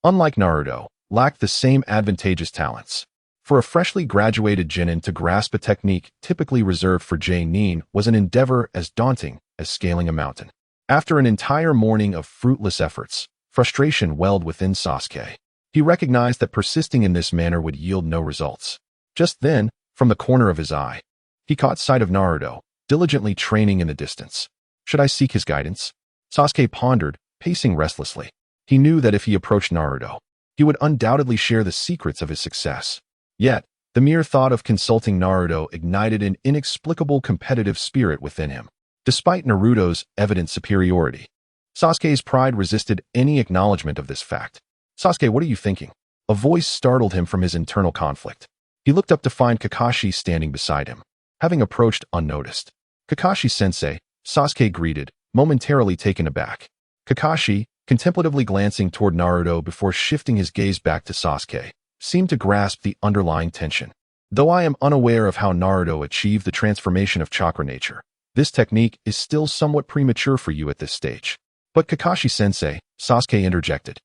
unlike Naruto, lacked the same advantageous talents. For a freshly graduated genin to grasp a technique typically reserved for J-nin was an endeavor as daunting as scaling a mountain. After an entire morning of fruitless efforts, frustration welled within Sasuke. He recognized that persisting in this manner would yield no results. Just then, from the corner of his eye, he caught sight of Naruto, diligently training in the distance. Should I seek his guidance? Sasuke pondered, pacing restlessly. He knew that if he approached Naruto, he would undoubtedly share the secrets of his success. Yet, the mere thought of consulting Naruto ignited an inexplicable competitive spirit within him. Despite Naruto's evident superiority, Sasuke's pride resisted any acknowledgement of this fact. "Sasuke, what are you thinking?" A voice startled him from his internal conflict. He looked up to find Kakashi standing beside him, having approached unnoticed. "Kakashi-sensei," Sasuke greeted, momentarily taken aback. Kakashi, contemplatively glancing toward Naruto before shifting his gaze back to Sasuke, seemed to grasp the underlying tension. "Though I am unaware of how Naruto achieved the transformation of chakra nature, this technique is still somewhat premature for you at this stage." "But Kakashi-sensei," Sasuke interjected,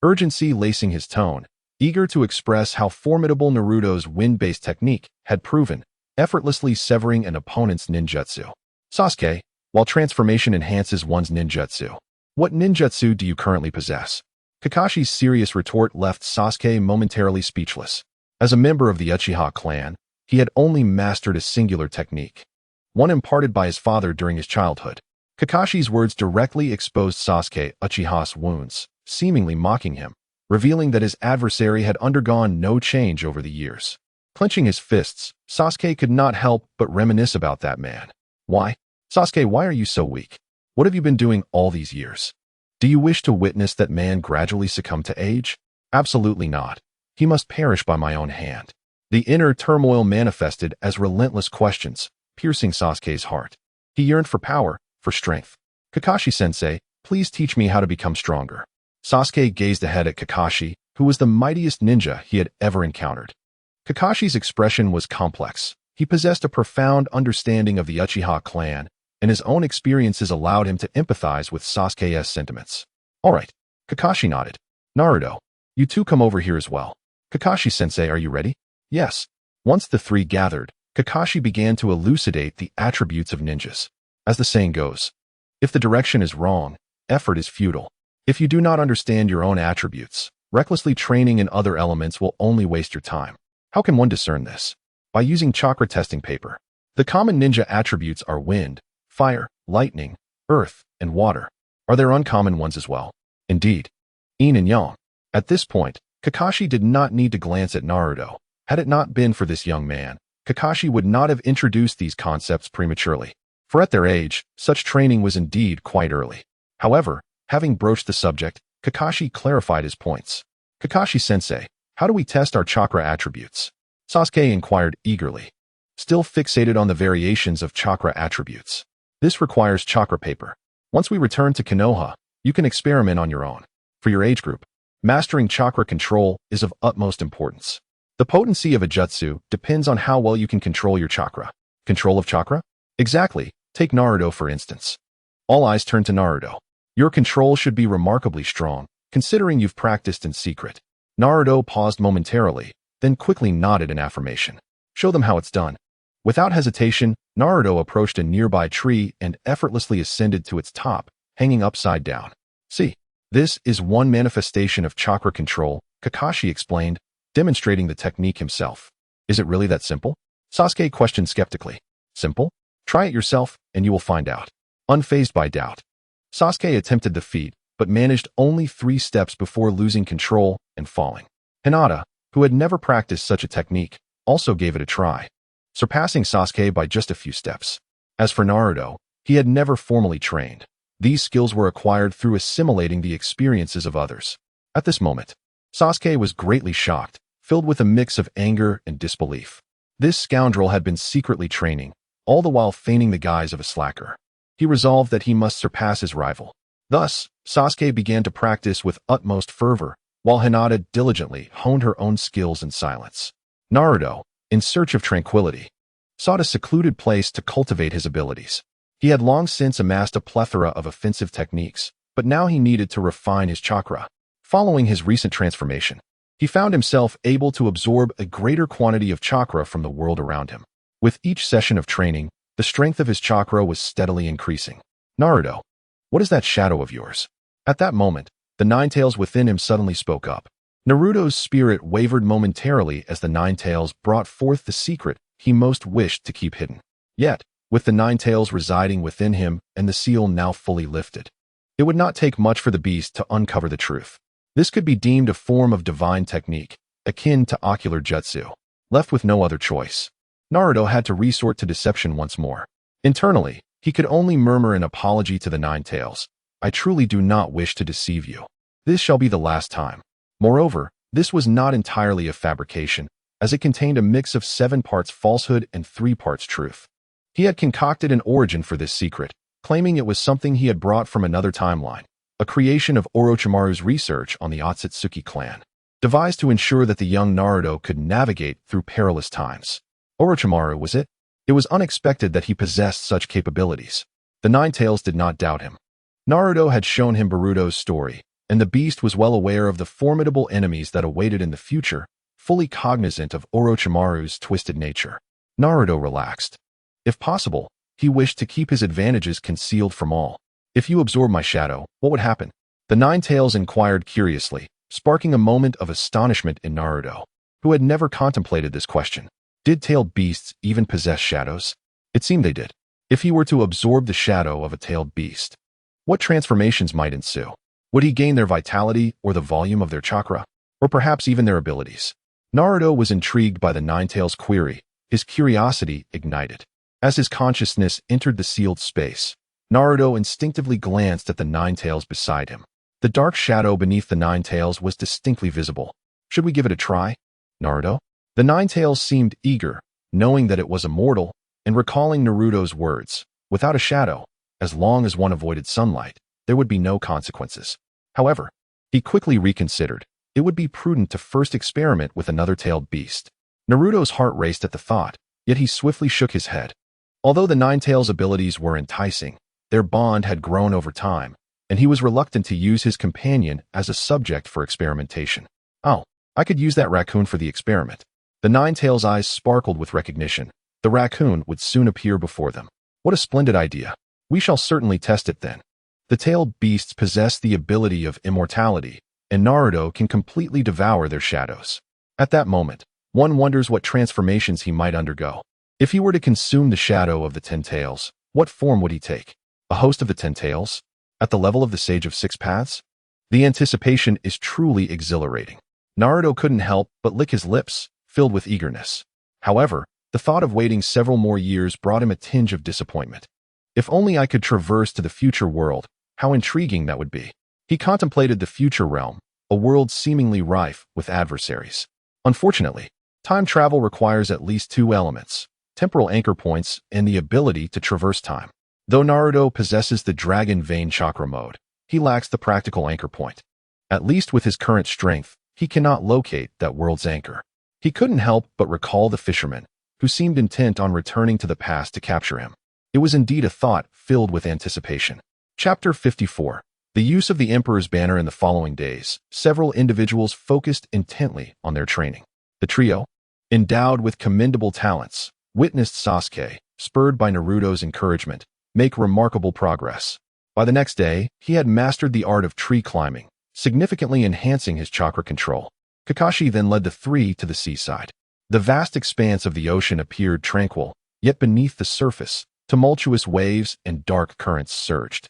urgency lacing his tone, eager to express how formidable Naruto's wind-based technique had proven, effortlessly severing an opponent's ninjutsu. "Sasuke, while transformation enhances one's ninjutsu, what ninjutsu do you currently possess?" Kakashi's serious retort left Sasuke momentarily speechless. As a member of the Uchiha clan, he had only mastered a singular technique, one imparted by his father during his childhood. Kakashi's words directly exposed Sasuke Uchiha's wounds, seemingly mocking him, revealing that his adversary had undergone no change over the years. Clenching his fists, Sasuke could not help but reminisce about that man. Why? Sasuke, why are you so weak? What have you been doing all these years? Do you wish to witness that man gradually succumb to age? Absolutely not. He must perish by my own hand. The inner turmoil manifested as relentless questions, piercing Sasuke's heart. He yearned for power, for strength. Kakashi-sensei, please teach me how to become stronger. Sasuke gazed ahead at Kakashi, who was the mightiest ninja he had ever encountered. Kakashi's expression was complex. He possessed a profound understanding of the Uchiha clan, and his own experiences allowed him to empathize with Sasuke's sentiments. All right, Kakashi nodded. Naruto, you two come over here as well. Kakashi-sensei, are you ready? Yes. Once the three gathered, Kakashi began to elucidate the attributes of ninjas. As the saying goes, if the direction is wrong, effort is futile. If you do not understand your own attributes, recklessly training in other elements will only waste your time. How can one discern this? By using chakra testing paper. The common ninja attributes are wind, fire, lightning, earth, and water. Are there uncommon ones as well? Indeed. Yin and Yang. At this point, Kakashi did not need to glance at Naruto. Had it not been for this young man, Kakashi would not have introduced these concepts prematurely. For at their age, such training was indeed quite early. However, having broached the subject, Kakashi clarified his points. Kakashi-sensei, how do we test our chakra attributes? Sasuke inquired eagerly, still fixated on the variations of chakra attributes. This requires chakra paper. Once we return to Konoha, you can experiment on your own. For your age group, mastering chakra control is of utmost importance. The potency of a jutsu depends on how well you can control your chakra. Control of chakra? Exactly. Take Naruto for instance. All eyes turn to Naruto. Your control should be remarkably strong, considering you've practiced in secret. Naruto paused momentarily, then quickly nodded in affirmation. Show them how it's done. Without hesitation, Naruto approached a nearby tree and effortlessly ascended to its top, hanging upside down. See, this is one manifestation of chakra control, Kakashi explained, demonstrating the technique himself. Is it really that simple? Sasuke questioned skeptically. Simple? Try it yourself, and you will find out. Unfazed by doubt. Sasuke attempted the feat, but managed only 3 steps before losing control and falling. Hinata, who had never practiced such a technique, also gave it a try, surpassing Sasuke by just a few steps. As for Naruto, he had never formally trained. These skills were acquired through assimilating the experiences of others. At this moment, Sasuke was greatly shocked, filled with a mix of anger and disbelief. This scoundrel had been secretly training, all the while feigning the guise of a slacker. He resolved that he must surpass his rival. Thus, Sasuke began to practice with utmost fervor, while Hinata diligently honed her own skills in silence. Naruto, in search of tranquility, sought a secluded place to cultivate his abilities. He had long since amassed a plethora of offensive techniques, but now he needed to refine his chakra. Following his recent transformation, he found himself able to absorb a greater quantity of chakra from the world around him. With each session of training, the strength of his chakra was steadily increasing. Naruto, what is that shadow of yours? At that moment, the Nine Tails within him suddenly spoke up. Naruto's spirit wavered momentarily as the Nine Tails brought forth the secret he most wished to keep hidden. Yet, with the Nine Tails residing within him and the seal now fully lifted, it would not take much for the beast to uncover the truth. This could be deemed a form of divine technique, akin to ocular jutsu. Left with no other choice, Naruto had to resort to deception once more. Internally, he could only murmur an apology to the Nine Tails. I truly do not wish to deceive you. This shall be the last time. Moreover, this was not entirely a fabrication, as it contained a mix of 7 parts falsehood and 3 parts truth. He had concocted an origin for this secret, claiming it was something he had brought from another timeline, a creation of Orochimaru's research on the Akatsuki clan, devised to ensure that the young Naruto could navigate through perilous times. Orochimaru, was it? It was unexpected that he possessed such capabilities. The Nine Tails did not doubt him. Naruto had shown him Boruto's story, and the beast was well aware of the formidable enemies that awaited in the future, fully cognizant of Orochimaru's twisted nature. Naruto relaxed. If possible, he wished to keep his advantages concealed from all. If you absorb my shadow, what would happen? The Nine Tails inquired curiously, sparking a moment of astonishment in Naruto, who had never contemplated this question. Did tailed beasts even possess shadows? It seemed they did. If he were to absorb the shadow of a tailed beast, what transformations might ensue? Would he gain their vitality or the volume of their chakra? Or perhaps even their abilities? Naruto was intrigued by the Nine Tails' query, his curiosity ignited. As his consciousness entered the sealed space, Naruto instinctively glanced at the nine tails beside him. The dark shadow beneath the nine tails was distinctly visible. Should we give it a try, Naruto? The nine tails seemed eager, knowing that it was immortal, and recalling Naruto's words, without a shadow, as long as one avoided sunlight, there would be no consequences. However, he quickly reconsidered. It would be prudent to first experiment with another tailed beast. Naruto's heart raced at the thought, yet he swiftly shook his head. Although the nine tails' abilities were enticing, their bond had grown over time, and he was reluctant to use his companion as a subject for experimentation. Oh, I could use that raccoon for the experiment. The nine tails' eyes sparkled with recognition. The raccoon would soon appear before them. What a splendid idea. We shall certainly test it then. The tailed beasts possess the ability of immortality, and Naruto can completely devour their shadows. At that moment, one wonders what transformations he might undergo. If he were to consume the shadow of the 10 tails, what form would he take? A host of the 10 tails? At the level of the Sage of Six Paths? The anticipation is truly exhilarating. Naruto couldn't help but lick his lips, filled with eagerness. However, the thought of waiting several more years brought him a tinge of disappointment. If only I could traverse to the future world, how intriguing that would be. He contemplated the future realm, a world seemingly rife with adversaries. Unfortunately, time travel requires at least two elements: temporal anchor points and the ability to traverse time. Though Naruto possesses the Dragon Vein Chakra mode, he lacks the practical anchor point. At least with his current strength, he cannot locate that world's anchor. He couldn't help but recall the fisherman, who seemed intent on returning to the past to capture him. It was indeed a thought filled with anticipation. Chapter 54. The use of the Emperor's Banner. In the following days, several individuals focused intently on their training. The trio, endowed with commendable talents, witnessed Sasuke, spurred by Naruto's encouragement, make remarkable progress. By the next day, he had mastered the art of tree climbing, significantly enhancing his chakra control. Kakashi then led the three to the seaside. The vast expanse of the ocean appeared tranquil, yet beneath the surface, tumultuous waves and dark currents surged.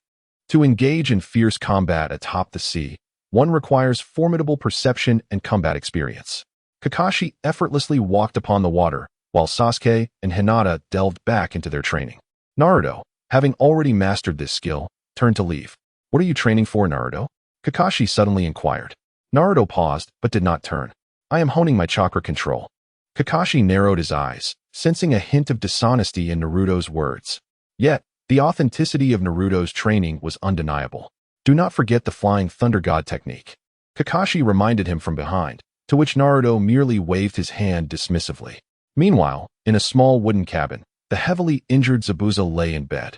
To engage in fierce combat atop the sea, one requires formidable perception and combat experience. Kakashi effortlessly walked upon the water, while Sasuke and Hinata delved back into their training. Naruto, having already mastered this skill, turned to leave. What are you training for, Naruto? Kakashi suddenly inquired. Naruto paused, but did not turn. I am honing my chakra control. Kakashi narrowed his eyes, sensing a hint of dishonesty in Naruto's words. Yet, the authenticity of Naruto's training was undeniable. Do not forget the Flying Thunder God technique. Kakashi reminded him from behind, to which Naruto merely waved his hand dismissively. Meanwhile, in a small wooden cabin, the heavily injured Zabuza lay in bed.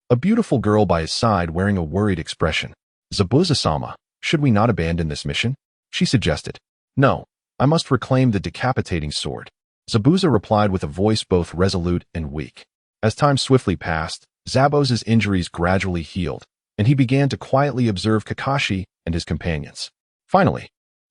A beautiful girl by his side wearing a worried expression. Zabuza-sama, should we not abandon this mission? She suggested. No, I must reclaim the decapitating sword. Zabuza replied with a voice both resolute and weak. As time swiftly passed, Zabuza's injuries gradually healed, and he began to quietly observe Kakashi and his companions. Finally,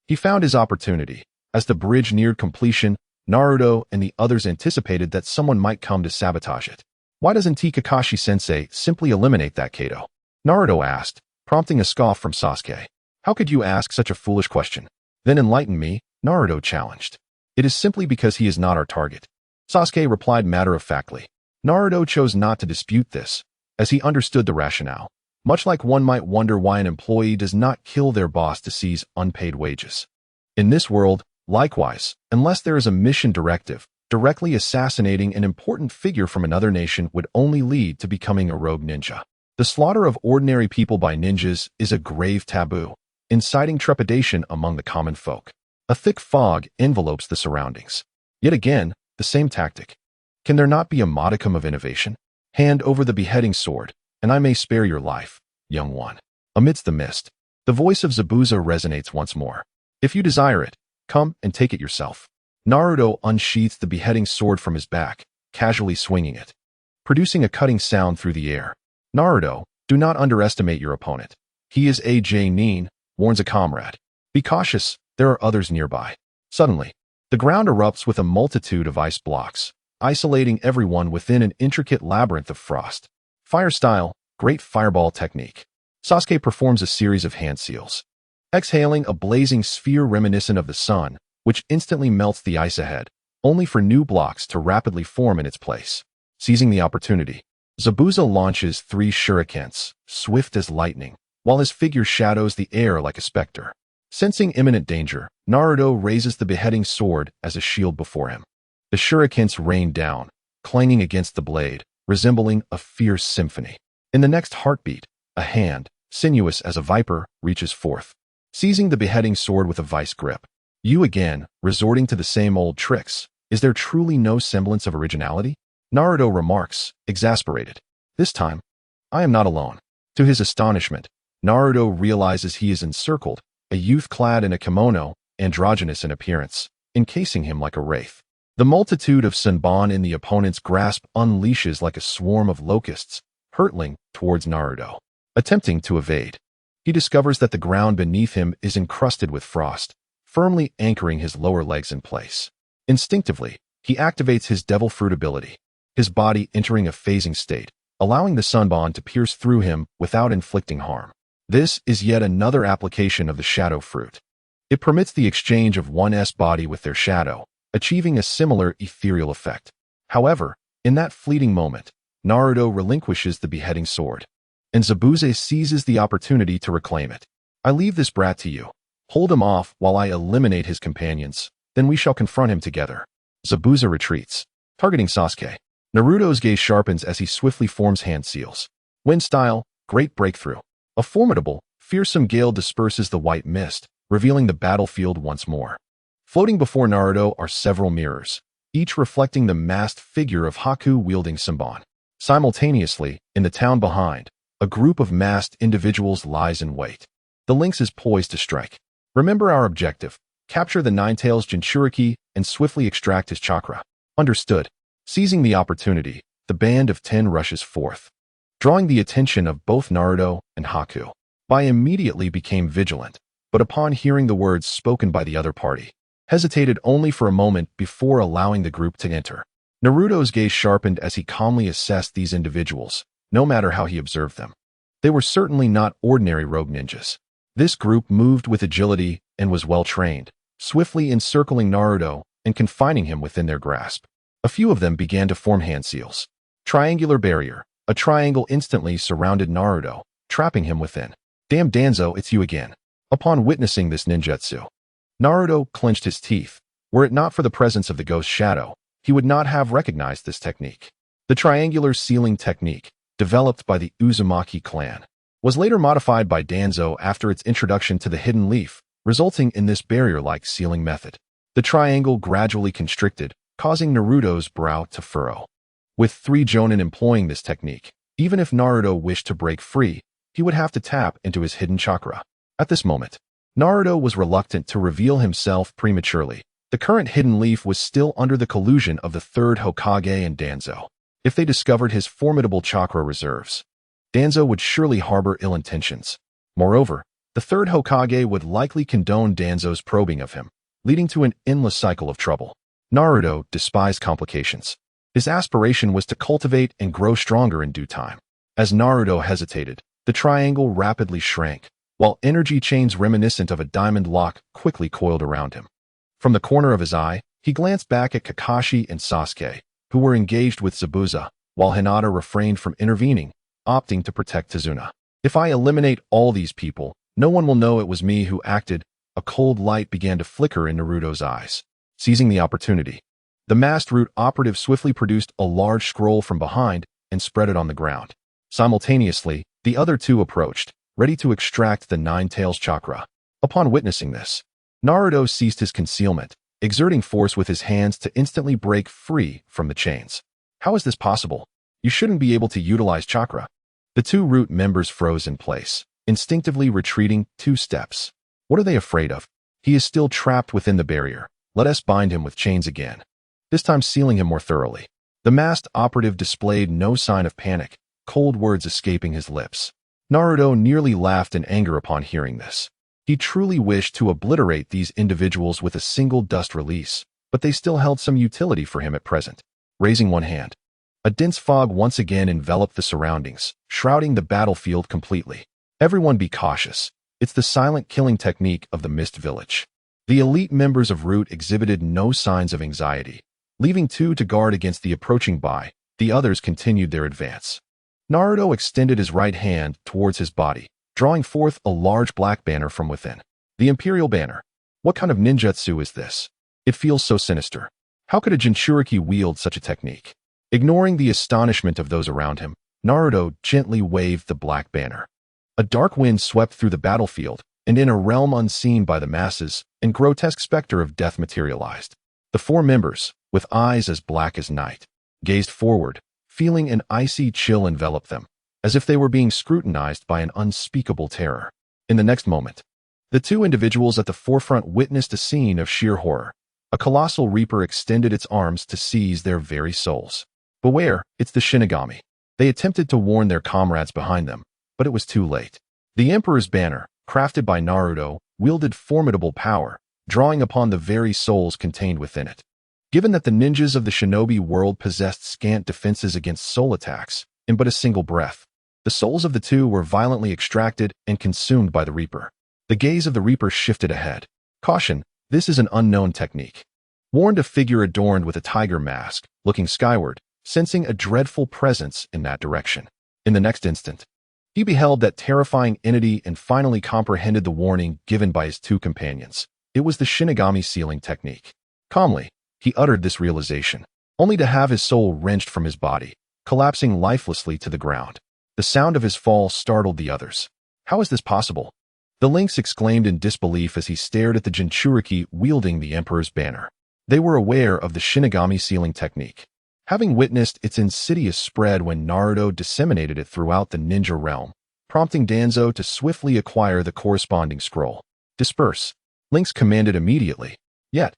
he found his opportunity. As the bridge neared completion, Naruto and the others anticipated that someone might come to sabotage it. Why doesn't Kakashi-sensei simply eliminate that Kato? Naruto asked, prompting a scoff from Sasuke. How could you ask such a foolish question? Then enlighten me, Naruto challenged. It is simply because he is not our target. Sasuke replied matter-of-factly. Naruto chose not to dispute this, as he understood the rationale. Much like one might wonder why an employee does not kill their boss to seize unpaid wages. In this world, likewise, unless there is a mission directive, directly assassinating an important figure from another nation would only lead to becoming a rogue ninja. The slaughter of ordinary people by ninjas is a grave taboo, inciting trepidation among the common folk. A thick fog envelopes the surroundings. Yet again, the same tactic. Can there not be a modicum of innovation? Hand over the beheading sword, and I may spare your life, young one. Amidst the mist, the voice of Zabuza resonates once more. If you desire it, come and take it yourself. Naruto unsheathed the beheading sword from his back, casually swinging it, producing a cutting sound through the air. Naruto, do not underestimate your opponent. He is a Nin, warns a comrade. Be cautious, there are others nearby. Suddenly, the ground erupts with a multitude of ice blocks, isolating everyone within an intricate labyrinth of frost. Fire style, great fireball technique. Sasuke performs a series of hand seals, exhaling a blazing sphere reminiscent of the sun, which instantly melts the ice ahead, only for new blocks to rapidly form in its place. Seizing the opportunity, Zabuza launches 3 shurikens, swift as lightning, while his figure shadows the air like a specter. Sensing imminent danger, Naruto raises the beheading sword as a shield before him. The shurikens rain down, clanging against the blade, resembling a fierce symphony. In the next heartbeat, a hand, sinuous as a viper, reaches forth, seizing the beheading sword with a vice grip. You again, resorting to the same old tricks. Is there truly no semblance of originality? Naruto remarks, exasperated. This time, I am not alone. To his astonishment, Naruto realizes he is encircled, a youth clad in a kimono, androgynous in appearance, encasing him like a wraith. The multitude of Senbon in the opponent's grasp unleashes like a swarm of locusts, hurtling towards Naruto. Attempting to evade, he discovers that the ground beneath him is encrusted with frost, firmly anchoring his lower legs in place. Instinctively, he activates his devil fruit ability, his body entering a phasing state, allowing the Senbon to pierce through him without inflicting harm. This is yet another application of the shadow fruit. It permits the exchange of one's body with their shadow, achieving a similar ethereal effect. However, in that fleeting moment, Naruto relinquishes the beheading sword, and Zabuza seizes the opportunity to reclaim it. I leave this brat to you. Hold him off while I eliminate his companions, then we shall confront him together. Zabuza retreats, targeting Sasuke. Naruto's gaze sharpens as he swiftly forms hand seals. Wind style, great breakthrough. A formidable, fearsome gale disperses the white mist, revealing the battlefield once more. Floating before Naruto are several mirrors, each reflecting the masked figure of Haku wielding Senbon. Simultaneously, in the town behind, a group of masked individuals lies in wait. The lynx is poised to strike. Remember our objective. Capture the Nine-Tails Jinchuriki and swiftly extract his chakra. Understood. Seizing the opportunity, the band of 10 rushes forth, drawing the attention of both Naruto and Haku. Bai immediately became vigilant, but upon hearing the words spoken by the other party, hesitated only for a moment before allowing the group to enter. Naruto's gaze sharpened as he calmly assessed these individuals, no matter how he observed them. They were certainly not ordinary rogue ninjas. This group moved with agility and was well trained, swiftly encircling Naruto and confining him within their grasp. A few of them began to form hand seals. Triangular barrier. A triangle instantly surrounded Naruto, trapping him within. Damn Danzo, it's you again. Upon witnessing this ninjutsu, Naruto clenched his teeth. Were it not for the presence of the ghost shadow, he would not have recognized this technique. The triangular sealing technique, developed by the Uzumaki clan, was later modified by Danzo after its introduction to the hidden leaf, resulting in this barrier-like sealing method. The triangle gradually constricted, causing Naruto's brow to furrow. With 3 Jonin employing this technique, even if Naruto wished to break free, he would have to tap into his hidden chakra. At this moment, Naruto was reluctant to reveal himself prematurely. The current hidden leaf was still under the collusion of the 3rd Hokage and Danzo. If they discovered his formidable chakra reserves, Danzo would surely harbor ill intentions. Moreover, the 3rd Hokage would likely condone Danzo's probing of him, leading to an endless cycle of trouble. Naruto despised complications. His aspiration was to cultivate and grow stronger in due time. As Naruto hesitated, the triangle rapidly shrank, while energy chains reminiscent of a diamond lock quickly coiled around him. From the corner of his eye, he glanced back at Kakashi and Sasuke, who were engaged with Zabuza, while Hinata refrained from intervening, opting to protect Tazuna. If I eliminate all these people, no one will know it was me who acted. A cold light began to flicker in Naruto's eyes. Seizing the opportunity, the masked root operative swiftly produced a large scroll from behind and spread it on the ground. Simultaneously, the other 2 approached, ready to extract the Nine-Tails chakra. Upon witnessing this, Naruto ceased his concealment, exerting force with his hands to instantly break free from the chains. How is this possible? You shouldn't be able to utilize chakra. The 2 root members froze in place, instinctively retreating 2 steps. What are they afraid of? He is still trapped within the barrier. Let us bind him with chains again, this time sealing him more thoroughly. The masked operative displayed no sign of panic, cold words escaping his lips. Naruto nearly laughed in anger upon hearing this. He truly wished to obliterate these individuals with a single dust release, but they still held some utility for him at present. Raising one hand, a dense fog once again enveloped the surroundings, shrouding the battlefield completely. Everyone be cautious. It's the silent killing technique of the Mist Village. The elite members of Root exhibited no signs of anxiety, leaving 2 to guard against the approaching Bai, The others continued their advance. Naruto extended his right hand towards his body, drawing forth a large black banner from within. The Imperial Banner. What kind of ninjutsu is this? It feels so sinister. How could a Jinchuriki wield such a technique? Ignoring the astonishment of those around him, Naruto gently waved the black banner. A dark wind swept through the battlefield, and in a realm unseen by the masses, a grotesque specter of death materialized. The four members, with eyes as black as night, gazed forward, feeling an icy chill envelop them, as if they were being scrutinized by an unspeakable terror. In the next moment, the two individuals at the forefront witnessed a scene of sheer horror. A colossal reaper extended its arms to seize their very souls. Beware, it's the Shinigami. They attempted to warn their comrades behind them, but it was too late. The Emperor's Banner, crafted by Naruto, wielded formidable power, drawing upon the very souls contained within it. Given that the ninjas of the shinobi world possessed scant defenses against soul attacks, in but a single breath, the souls of the two were violently extracted and consumed by the Reaper. The gaze of the Reaper shifted ahead. Caution, this is an unknown technique. Warned a figure adorned with a tiger mask, looking skyward, sensing a dreadful presence in that direction. In the next instant, he beheld that terrifying entity and finally comprehended the warning given by his two companions. It was the Shinigami sealing technique. Calmly, he uttered this realization, only to have his soul wrenched from his body, collapsing lifelessly to the ground. The sound of his fall startled the others. How is this possible? The lynx exclaimed in disbelief as he stared at the Jinchuriki wielding the Emperor's Banner. They were aware of the Shinigami sealing technique, having witnessed its insidious spread when Naruto disseminated it throughout the ninja realm, prompting Danzo to swiftly acquire the corresponding scroll. Disperse, Lynx commanded immediately. Yet,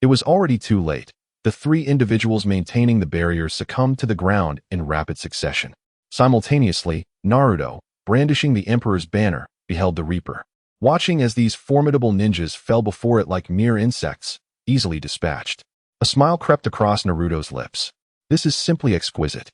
it was already too late. The three individuals maintaining the barrier succumbed to the ground in rapid succession. Simultaneously, Naruto, brandishing the Emperor's Banner, beheld the Reaper, watching as these formidable ninjas fell before it like mere insects, easily dispatched. A smile crept across Naruto's lips. This is simply exquisite.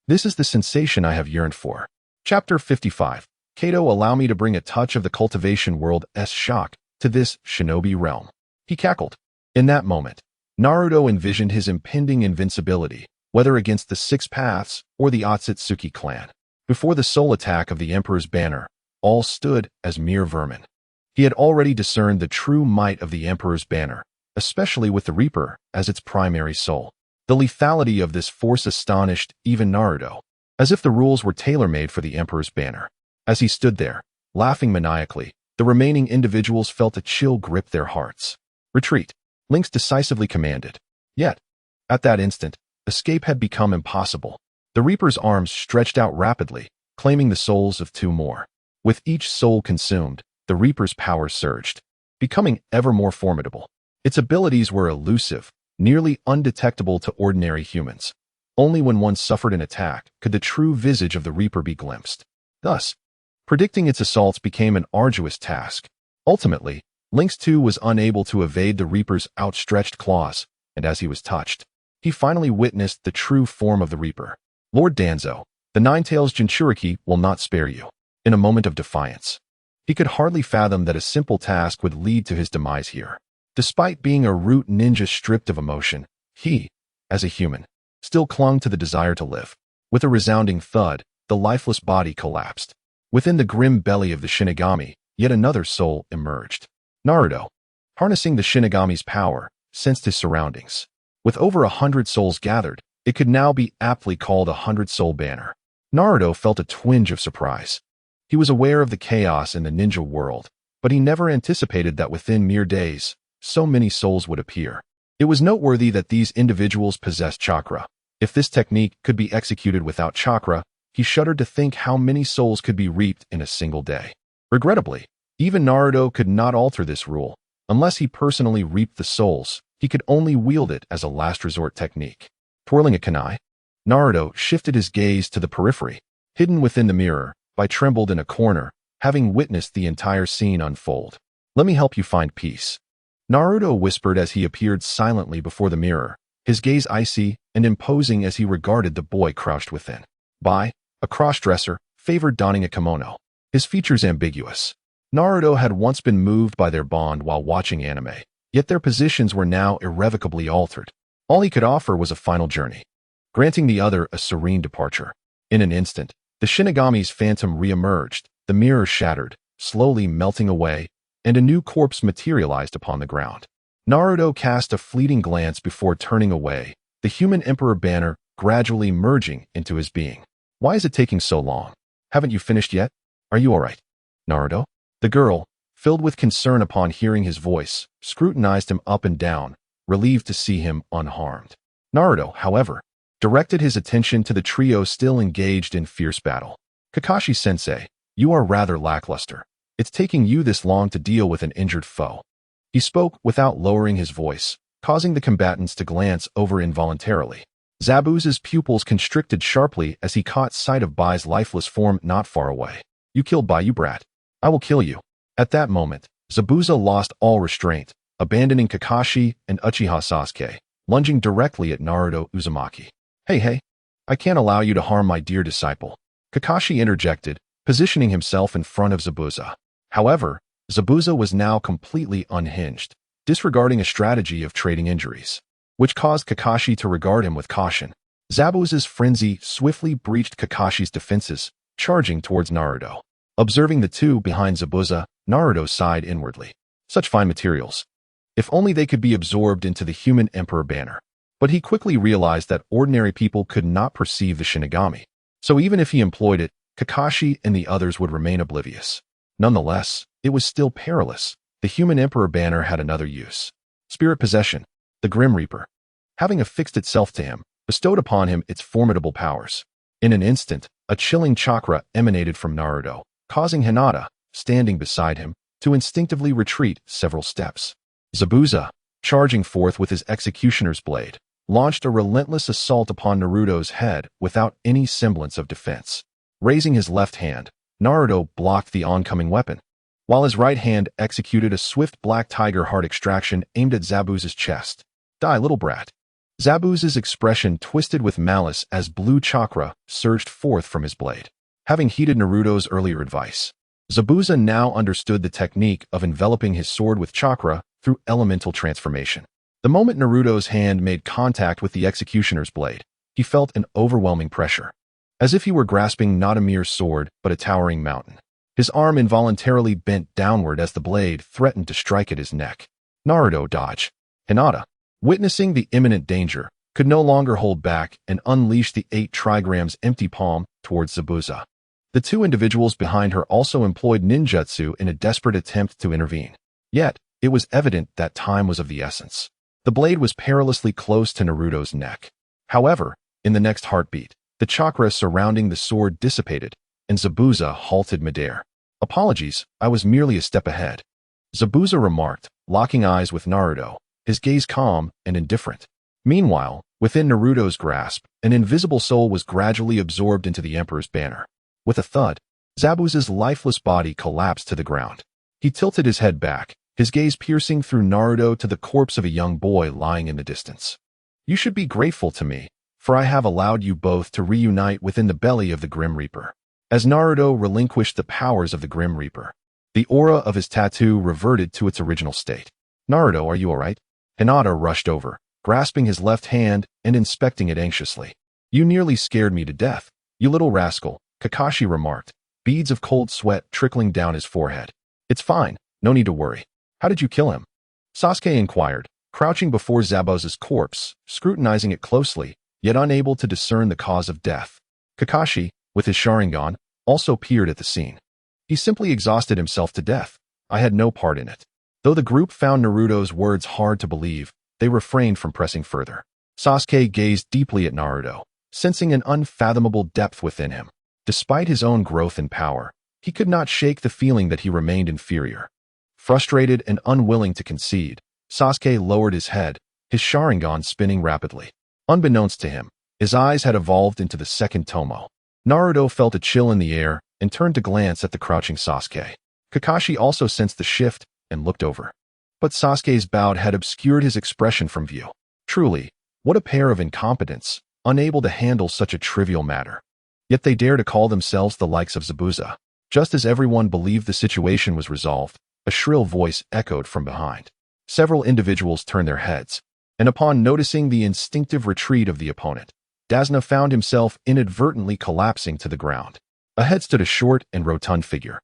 This is the sensation I have yearned for. Chapter 55. Kato, allow me to bring a touch of the cultivation world's shock to this shinobi realm. He cackled. In that moment, Naruto envisioned his impending invincibility, whether against the Six Paths or the Akatsuki clan. Before the soul attack of the Emperor's Banner, all stood as mere vermin. He had already discerned the true might of the Emperor's Banner, especially with the Reaper as its primary soul. The lethality of this force astonished even Naruto, as if the rules were tailor-made for the Emperor's Banner. As he stood there, laughing maniacally, the remaining individuals felt a chill grip their hearts. Retreat, Lynx decisively commanded. Yet, at that instant, escape had become impossible. The Reaper's arms stretched out rapidly, claiming the souls of two more. With each soul consumed, the Reaper's power surged, becoming ever more formidable. Its abilities were elusive, nearly undetectable to ordinary humans. Only when one suffered an attack could the true visage of the Reaper be glimpsed. Thus, predicting its assaults became an arduous task. Ultimately, Lynx too was unable to evade the Reaper's outstretched claws, and as he was touched, he finally witnessed the true form of the Reaper. Lord Danzo, the Nine-Tails Jinchuriki will not spare you. In a moment of defiance, he could hardly fathom that a simple task would lead to his demise here. Despite being a root ninja stripped of emotion, he, as a human, still clung to the desire to live. With a resounding thud, the lifeless body collapsed. Within the grim belly of the Shinigami, yet another soul emerged. Naruto, harnessing the Shinigami's power, sensed his surroundings. With over 100 souls gathered, it could now be aptly called a 100-soul banner. Naruto felt a twinge of surprise. He was aware of the chaos in the ninja world, but he never anticipated that within mere days, so many souls would appear. It was noteworthy that these individuals possessed chakra. If this technique could be executed without chakra, he shuddered to think how many souls could be reaped in a single day. Regrettably, even Naruto could not alter this rule. Unless he personally reaped the souls, he could only wield it as a last resort technique. Twirling a kunai, Naruto shifted his gaze to the periphery. Hidden within the mirror, trembled in a corner, having witnessed the entire scene unfold. Let me help you find peace, Naruto whispered as he appeared silently before the mirror, his gaze icy and imposing as he regarded the boy crouched within. A crossdresser, favored donning a kimono, his features ambiguous. Naruto had once been moved by their bond while watching anime, yet their positions were now irrevocably altered. All he could offer was a final journey. granting the other a serene departure. In an instant, the Shinigami's phantom re-emerged, the mirror shattered, slowly melting away, and a new corpse materialized upon the ground. Naruto cast a fleeting glance before turning away, the human Emperor Banner gradually merging into his being. Why is it taking so long? Haven't you finished yet? Are you all right, Naruto? The girl, filled with concern upon hearing his voice, scrutinized him up and down, relieved to see him unharmed. Naruto, however, directed his attention to the trio still engaged in fierce battle. Kakashi-sensei, you are rather lackluster. It's taking you this long to deal with an injured foe. He spoke without lowering his voice, causing the combatants to glance over involuntarily. Zabuza's pupils constricted sharply as he caught sight of Bai's lifeless form not far away. You killed Bai, you brat. I will kill you. At that moment, Zabuza lost all restraint, abandoning Kakashi and Uchiha Sasuke, lunging directly at Naruto Uzumaki. Hey, I can't allow you to harm my dear disciple. Kakashi interjected, positioning himself in front of Zabuza. However, Zabuza was now completely unhinged, disregarding a strategy of trading injuries, which caused Kakashi to regard him with caution. Zabuza's frenzy swiftly breached Kakashi's defenses, charging towards Naruto. Observing the two behind Zabuza, Naruto sighed inwardly. Such fine materials. If only they could be absorbed into the human Emperor Banner. But he quickly realized that ordinary people could not perceive the Shinigami. So even if he employed it, Kakashi and the others would remain oblivious. Nonetheless, it was still perilous. The human Emperor Banner had another use. Spirit possession. The Grim Reaper, having affixed itself to him, bestowed upon him its formidable powers. In an instant, a chilling chakra emanated from Naruto, causing Hinata, standing beside him, to instinctively retreat several steps. Zabuza, charging forth with his executioner's blade, launched a relentless assault upon Naruto's head without any semblance of defense. Raising his left hand, Naruto blocked the oncoming weapon, while his right hand executed a swift black tiger heart extraction aimed at Zabuza's chest. Die, little brat. Zabuza's expression twisted with malice as blue chakra surged forth from his blade. Having heeded Naruto's earlier advice, Zabuza now understood the technique of enveloping his sword with chakra through elemental transformation. The moment Naruto's hand made contact with the executioner's blade, he felt an overwhelming pressure, as if he were grasping not a mere sword but a towering mountain. His arm involuntarily bent downward as the blade threatened to strike at his neck. Naruto dodged. Hinata, witnessing the imminent danger, could no longer hold back and unleashed the 8 trigrams empty palm towards Zabuza. The two individuals behind her also employed ninjutsu in a desperate attempt to intervene. Yet, it was evident that time was of the essence. The blade was perilously close to Naruto's neck. However, in the next heartbeat, the chakra surrounding the sword dissipated, and Zabuza halted midair. Apologies, I was merely a step ahead. Zabuza remarked, locking eyes with Naruto, his gaze calm and indifferent. Meanwhile, within Naruto's grasp, an invisible soul was gradually absorbed into the Emperor's banner. With a thud, Zabuza's lifeless body collapsed to the ground. He tilted his head back, his gaze piercing through Naruto to the corpse of a young boy lying in the distance. You should be grateful to me, for I have allowed you both to reunite within the belly of the Grim Reaper. As Naruto relinquished the powers of the Grim Reaper, the aura of his tattoo reverted to its original state. Naruto, are you alright? Hinata rushed over, grasping his left hand and inspecting it anxiously. You nearly scared me to death, you little rascal, Kakashi remarked, beads of cold sweat trickling down his forehead. It's fine, no need to worry. How did you kill him? Sasuke inquired, crouching before Zabuza's corpse, scrutinizing it closely, yet unable to discern the cause of death. Kakashi, with his Sharingan, also peered at the scene. He simply exhausted himself to death. I had no part in it. Though the group found Naruto's words hard to believe, they refrained from pressing further. Sasuke gazed deeply at Naruto, sensing an unfathomable depth within him. Despite his own growth and power, he could not shake the feeling that he remained inferior. Frustrated and unwilling to concede, Sasuke lowered his head, his Sharingan spinning rapidly. Unbeknownst to him, his eyes had evolved into the second Tomo. Naruto felt a chill in the air and turned to glance at the crouching Sasuke. Kakashi also sensed the shift and looked over. But Sasuke's bow had obscured his expression from view. Truly, what a pair of incompetents, unable to handle such a trivial matter. Yet they dare to call themselves the likes of Zabuza. Just as everyone believed the situation was resolved, a shrill voice echoed from behind. Several individuals turned their heads, and upon noticing the instinctive retreat of the opponent, Dasna found himself inadvertently collapsing to the ground. Ahead stood a short and rotund figure,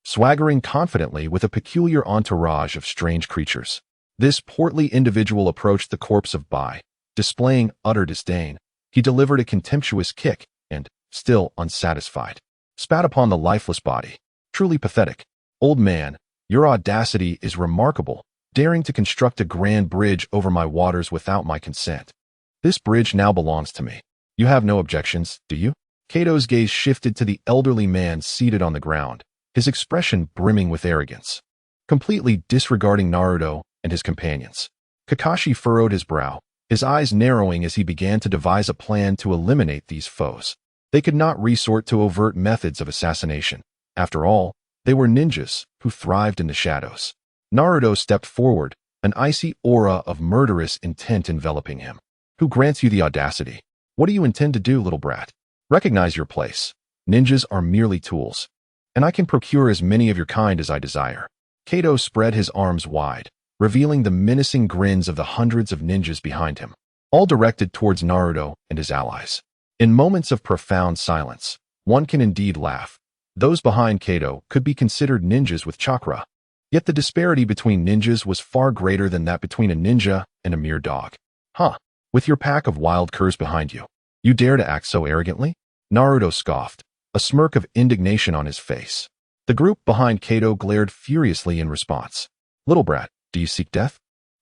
swaggering confidently with a peculiar entourage of strange creatures. This portly individual approached the corpse of Bai. Displaying utter disdain, he delivered a contemptuous kick and, still unsatisfied, spat upon the lifeless body. Truly pathetic. Old man, your audacity is remarkable, daring to construct a grand bridge over my waters without my consent. This bridge now belongs to me. You have no objections, do you? Kato's gaze shifted to the elderly man seated on the ground, his expression brimming with arrogance. Completely disregarding Naruto and his companions, Kakashi furrowed his brow, his eyes narrowing as he began to devise a plan to eliminate these foes. They could not resort to overt methods of assassination. After all, they were ninjas who thrived in the shadows. Naruto stepped forward, an icy aura of murderous intent enveloping him. Who grants you the audacity? What do you intend to do, little brat? Recognize your place. Ninjas are merely tools, and I can procure as many of your kind as I desire. Kato spread his arms wide, revealing the menacing grins of the hundreds of ninjas behind him, all directed towards Naruto and his allies. In moments of profound silence, one can indeed laugh. Those behind Kato could be considered ninjas with chakra. Yet the disparity between ninjas was far greater than that between a ninja and a mere dog. Huh? With your pack of wild curs behind you, you dare to act so arrogantly? Naruto scoffed, a smirk of indignation on his face. The group behind Kato glared furiously in response. Little brat, do you seek death?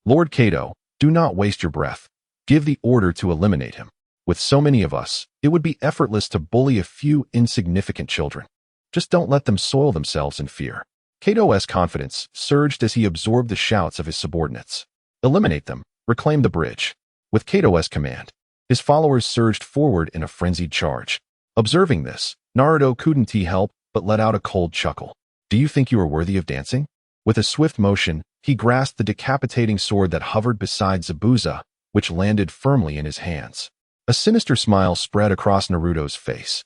Lord Kato, do not waste your breath. Give the order to eliminate him. With so many of us, it would be effortless to bully a few insignificant children. Just don't let them soil themselves in fear. Kato's confidence surged as he absorbed the shouts of his subordinates. Eliminate them, reclaim the bridge. With Kato's command, his followers surged forward in a frenzied charge. Observing this, Naruto couldn't help but let out a cold chuckle. Do you think you are worthy of dancing? With a swift motion, he grasped the decapitating sword that hovered beside Zabuza, which landed firmly in his hands. A sinister smile spread across Naruto's face.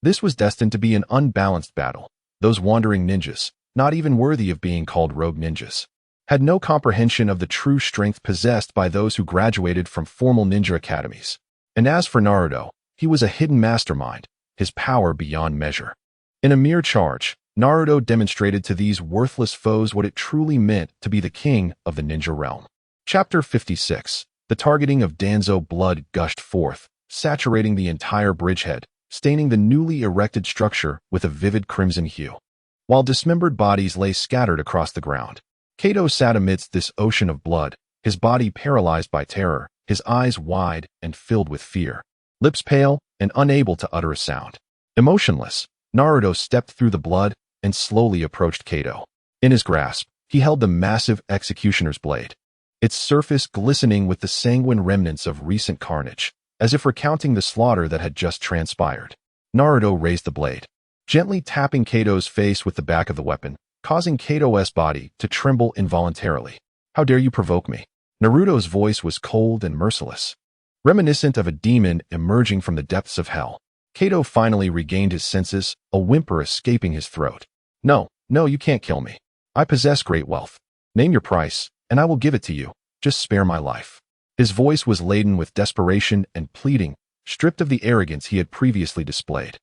This was destined to be an unbalanced battle. Those wandering ninjas, not even worthy of being called rogue ninjas, had no comprehension of the true strength possessed by those who graduated from formal ninja academies. And as for Naruto, he was a hidden mastermind, his power beyond measure. In a mere charge, Naruto demonstrated to these worthless foes what it truly meant to be the king of the ninja realm. Chapter 56. The targeting of Danzo. Blood gushed forth, saturating the entire bridgehead, staining the newly erected structure with a vivid crimson hue. While dismembered bodies lay scattered across the ground, Kato sat amidst this ocean of blood, his body paralyzed by terror, his eyes wide and filled with fear, lips pale and unable to utter a sound. Emotionless, Naruto stepped through the blood and slowly approached Kato. In his grasp, he held the massive executioner's blade, its surface glistening with the sanguine remnants of recent carnage, as if recounting the slaughter that had just transpired. Naruto raised the blade, gently tapping Kato's face with the back of the weapon, causing Kato's body to tremble involuntarily. How dare you provoke me? Naruto's voice was cold and merciless, reminiscent of a demon emerging from the depths of hell. Kato finally regained his senses, a whimper escaping his throat. No, you can't kill me. I possess great wealth. Name your price, and I will give it to you. Just spare my life. His voice was laden with desperation and pleading, stripped of the arrogance he had previously displayed.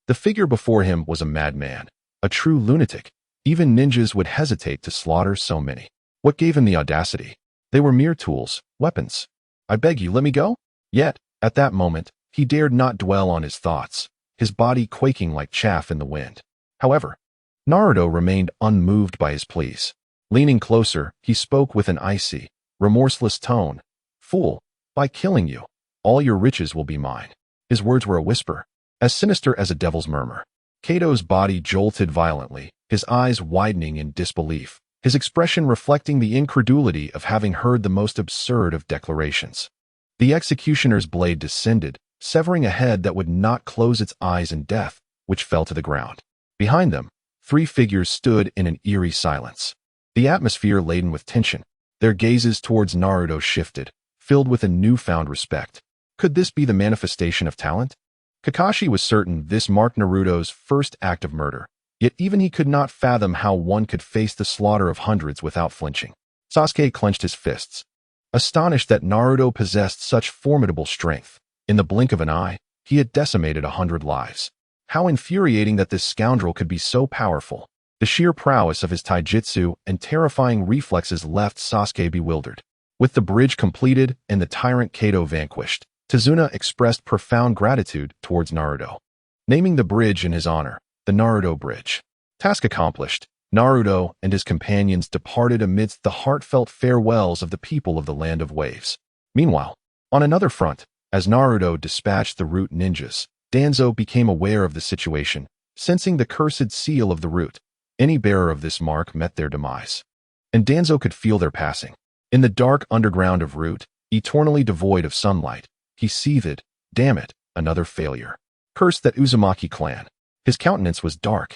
The figure before him was a madman, a true lunatic. Even ninjas would hesitate to slaughter so many. What gave him the audacity? They were mere tools, weapons. I beg you, let me go? Yet, at that moment, he dared not dwell on his thoughts, his body quaking like chaff in the wind. However, Naruto remained unmoved by his pleas. Leaning closer, he spoke with an icy, remorseless tone. Fool, by killing you, all your riches will be mine. His words were a whisper, as sinister as a devil's murmur. Kato's body jolted violently, his eyes widening in disbelief, his expression reflecting the incredulity of having heard the most absurd of declarations. The executioner's blade descended, severing a head that would not close its eyes in death, which fell to the ground. Behind them, three figures stood in an eerie silence, the atmosphere laden with tension. Their gazes towards Naruto shifted, filled with a newfound respect. Could this be the manifestation of talent? Kakashi was certain this marked Naruto's first act of murder, yet even he could not fathom how one could face the slaughter of hundreds without flinching. Sasuke clenched his fists, astonished that Naruto possessed such formidable strength. In the blink of an eye, he had decimated 100 lives. How infuriating that this scoundrel could be so powerful. The sheer prowess of his taijutsu and terrifying reflexes left Sasuke bewildered. With the bridge completed and the tyrant Kato vanquished, Tazuna expressed profound gratitude towards Naruto, naming the bridge in his honor, the Naruto Bridge. Task accomplished, Naruto and his companions departed amidst the heartfelt farewells of the people of the Land of Waves. Meanwhile, on another front, as Naruto dispatched the Root ninjas, Danzo became aware of the situation, sensing the cursed seal of the Root. Any bearer of this mark met their demise. And Danzo could feel their passing. In the dark underground of Root, eternally devoid of sunlight, he seethed, damn it, another failure. Cursed that Uzumaki clan. His countenance was dark,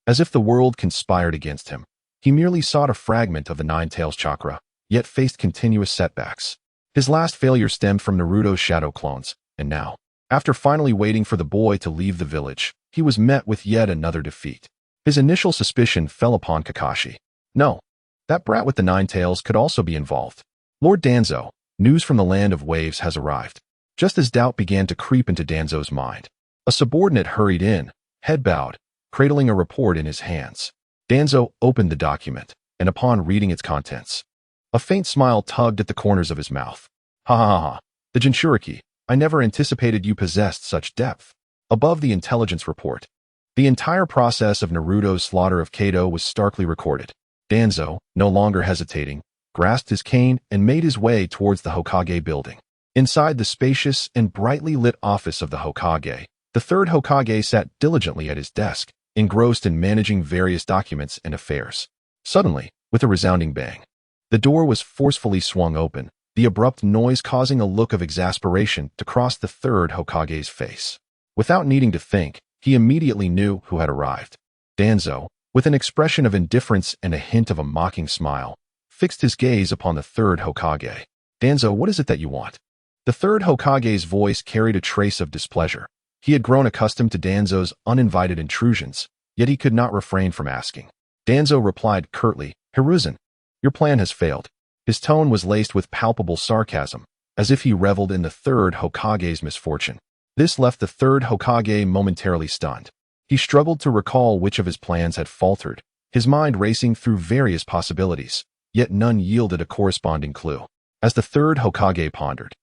as if the world conspired against him. He merely sought a fragment of the Nine Tails chakra, yet faced continuous setbacks. His last failure stemmed from Naruto's shadow clones, and now, after finally waiting for the boy to leave the village, he was met with yet another defeat. His initial suspicion fell upon Kakashi. No, that brat with the nine tails could also be involved. Lord Danzo, news from the Land of Waves has arrived. Just as doubt began to creep into Danzo's mind, a subordinate hurried in, head bowed, cradling a report in his hands. Danzo opened the document, and upon reading its contents, a faint smile tugged at the corners of his mouth. Ha ha ha ha, the Jinchuriki, I never anticipated you possessed such depth. Above the intelligence report, the entire process of Naruto's slaughter of Kato was starkly recorded. Danzo, no longer hesitating, grasped his cane and made his way towards the Hokage building. Inside the spacious and brightly lit office of the Hokage, the third Hokage sat diligently at his desk, engrossed in managing various documents and affairs. Suddenly, with a resounding bang, the door was forcefully swung open, the abrupt noise causing a look of exasperation to cross the third Hokage's face. Without needing to think, he immediately knew who had arrived. Danzo, with an expression of indifference and a hint of a mocking smile, fixed his gaze upon the third Hokage. Danzo, what is it that you want? The third Hokage's voice carried a trace of displeasure. He had grown accustomed to Danzo's uninvited intrusions, yet he could not refrain from asking. Danzo replied curtly, Hiruzen, your plan has failed. His tone was laced with palpable sarcasm, as if he reveled in the third Hokage's misfortune. This left the third Hokage momentarily stunned. He struggled to recall which of his plans had faltered, his mind racing through various possibilities, yet none yielded a corresponding clue. As the third Hokage pondered,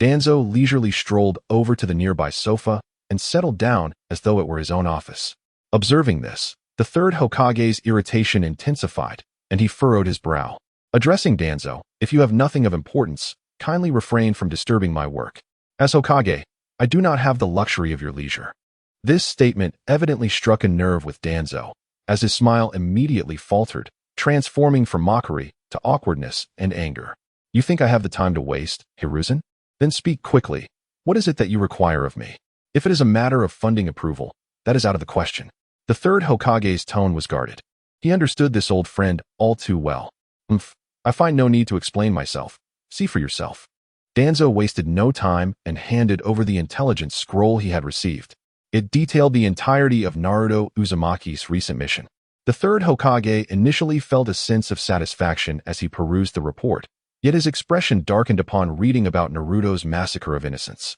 Danzo leisurely strolled over to the nearby sofa and settled down as though it were his own office. Observing this, the third Hokage's irritation intensified, and he furrowed his brow. Addressing Danzo, if you have nothing of importance, kindly refrain from disturbing my work. As Hokage, I do not have the luxury of your leisure. This statement evidently struck a nerve with Danzo, as his smile immediately faltered, transforming from mockery to awkwardness and anger. You think I have the time to waste, Hiruzen? Then speak quickly. What is it that you require of me? If it is a matter of funding approval, that is out of the question. The third Hokage's tone was guarded. He understood this old friend all too well. I find no need to explain myself. See for yourself. Danzo wasted no time and handed over the intelligence scroll he had received. It detailed the entirety of Naruto Uzumaki's recent mission. The third Hokage initially felt a sense of satisfaction as he perused the report, yet his expression darkened upon reading about Naruto's massacre of innocents.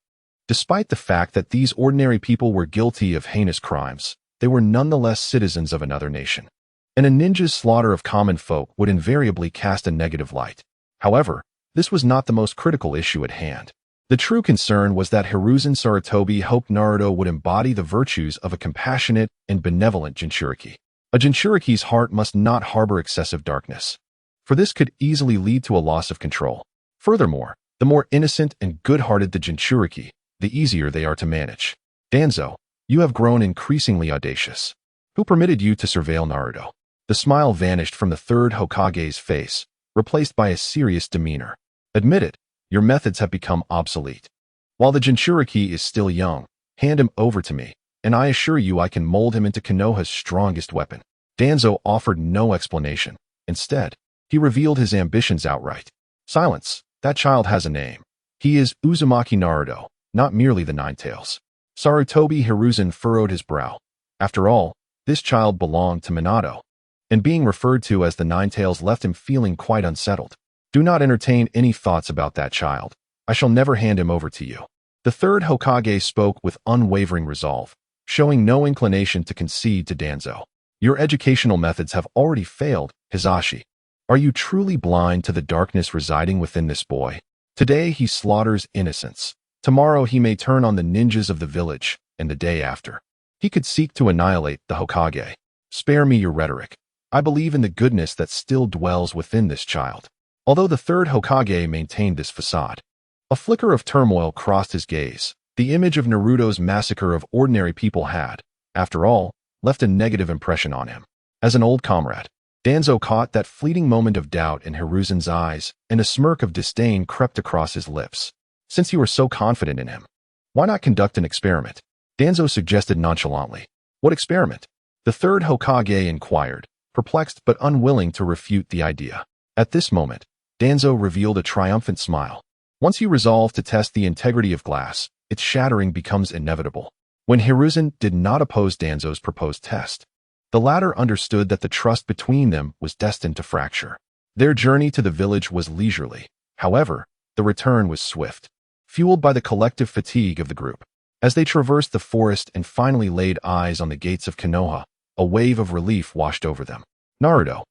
Despite the fact that these ordinary people were guilty of heinous crimes, they were nonetheless citizens of another nation. And a ninja's slaughter of common folk would invariably cast a negative light. However, this was not the most critical issue at hand. The true concern was that Hiruzen Sarutobi hoped Naruto would embody the virtues of a compassionate and benevolent Jinchuriki. A Jinchuriki's heart must not harbor excessive darkness, for this could easily lead to a loss of control. Furthermore, the more innocent and good-hearted the Jinchuriki, the easier they are to manage. Danzo, you have grown increasingly audacious. Who permitted you to surveil Naruto? The smile vanished from the third Hokage's face, replaced by a serious demeanor. Admit it, your methods have become obsolete. While the Jinchuriki is still young, hand him over to me, and I assure you I can mold him into Konoha's strongest weapon. Danzo offered no explanation. Instead, he revealed his ambitions outright. Silence, that child has a name. He is Uzumaki Naruto, not merely the Nine Tails. Sarutobi Hiruzen furrowed his brow. After all, this child belonged to Minato, and being referred to as the Nine Tails left him feeling quite unsettled. Do not entertain any thoughts about that child. I shall never hand him over to you. The third Hokage spoke with unwavering resolve, showing no inclination to concede to Danzo. Your educational methods have already failed, Hisashi. Are you truly blind to the darkness residing within this boy? Today he slaughters innocents. Tomorrow he may turn on the ninjas of the village, and the day after, he could seek to annihilate the Hokage. Spare me your rhetoric. I believe in the goodness that still dwells within this child. Although the third Hokage maintained this facade, a flicker of turmoil crossed his gaze. The image of Naruto's massacre of ordinary people had, after all, left a negative impression on him. As an old comrade, Danzo caught that fleeting moment of doubt in Hiruzen's eyes, and a smirk of disdain crept across his lips. Since you were so confident in him, why not conduct an experiment? Danzo suggested nonchalantly. What experiment? The third Hokage inquired, perplexed but unwilling to refute the idea. At this moment, Danzo revealed a triumphant smile. Once you resolve to test the integrity of glass, its shattering becomes inevitable. When Hiruzen did not oppose Danzo's proposed test, the latter understood that the trust between them was destined to fracture. Their journey to the village was leisurely. However, the return was swift, fueled by the collective fatigue of the group. As they traversed the forest and finally laid eyes on the gates of Konoha, a wave of relief washed over them. Naruto,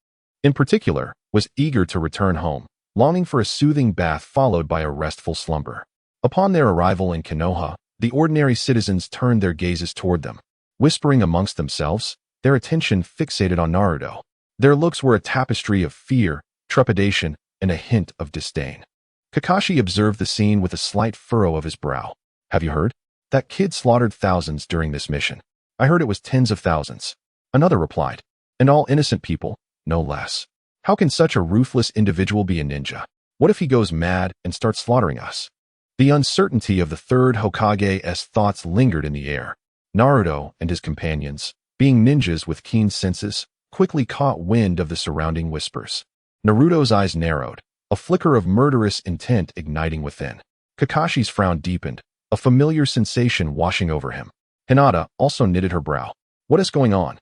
in particular, was eager to return home, longing for a soothing bath followed by a restful slumber. Upon their arrival in Konoha, the ordinary citizens turned their gazes toward them, whispering amongst themselves, their attention fixated on Naruto. Their looks were a tapestry of fear, trepidation, and a hint of disdain. Kakashi observed the scene with a slight furrow of his brow. Have you heard? That kid slaughtered thousands during this mission. I heard it was tens of thousands. Another replied. And all innocent people, no less. How can such a ruthless individual be a ninja? What if he goes mad and starts slaughtering us? The uncertainty of the third Hokage's thoughts lingered in the air. Naruto and his companions, being ninjas with keen senses, quickly caught wind of the surrounding whispers. Naruto's eyes narrowed, a flicker of murderous intent igniting within. Kakashi's frown deepened, a familiar sensation washing over him. Hinata also knitted her brow. What is going on?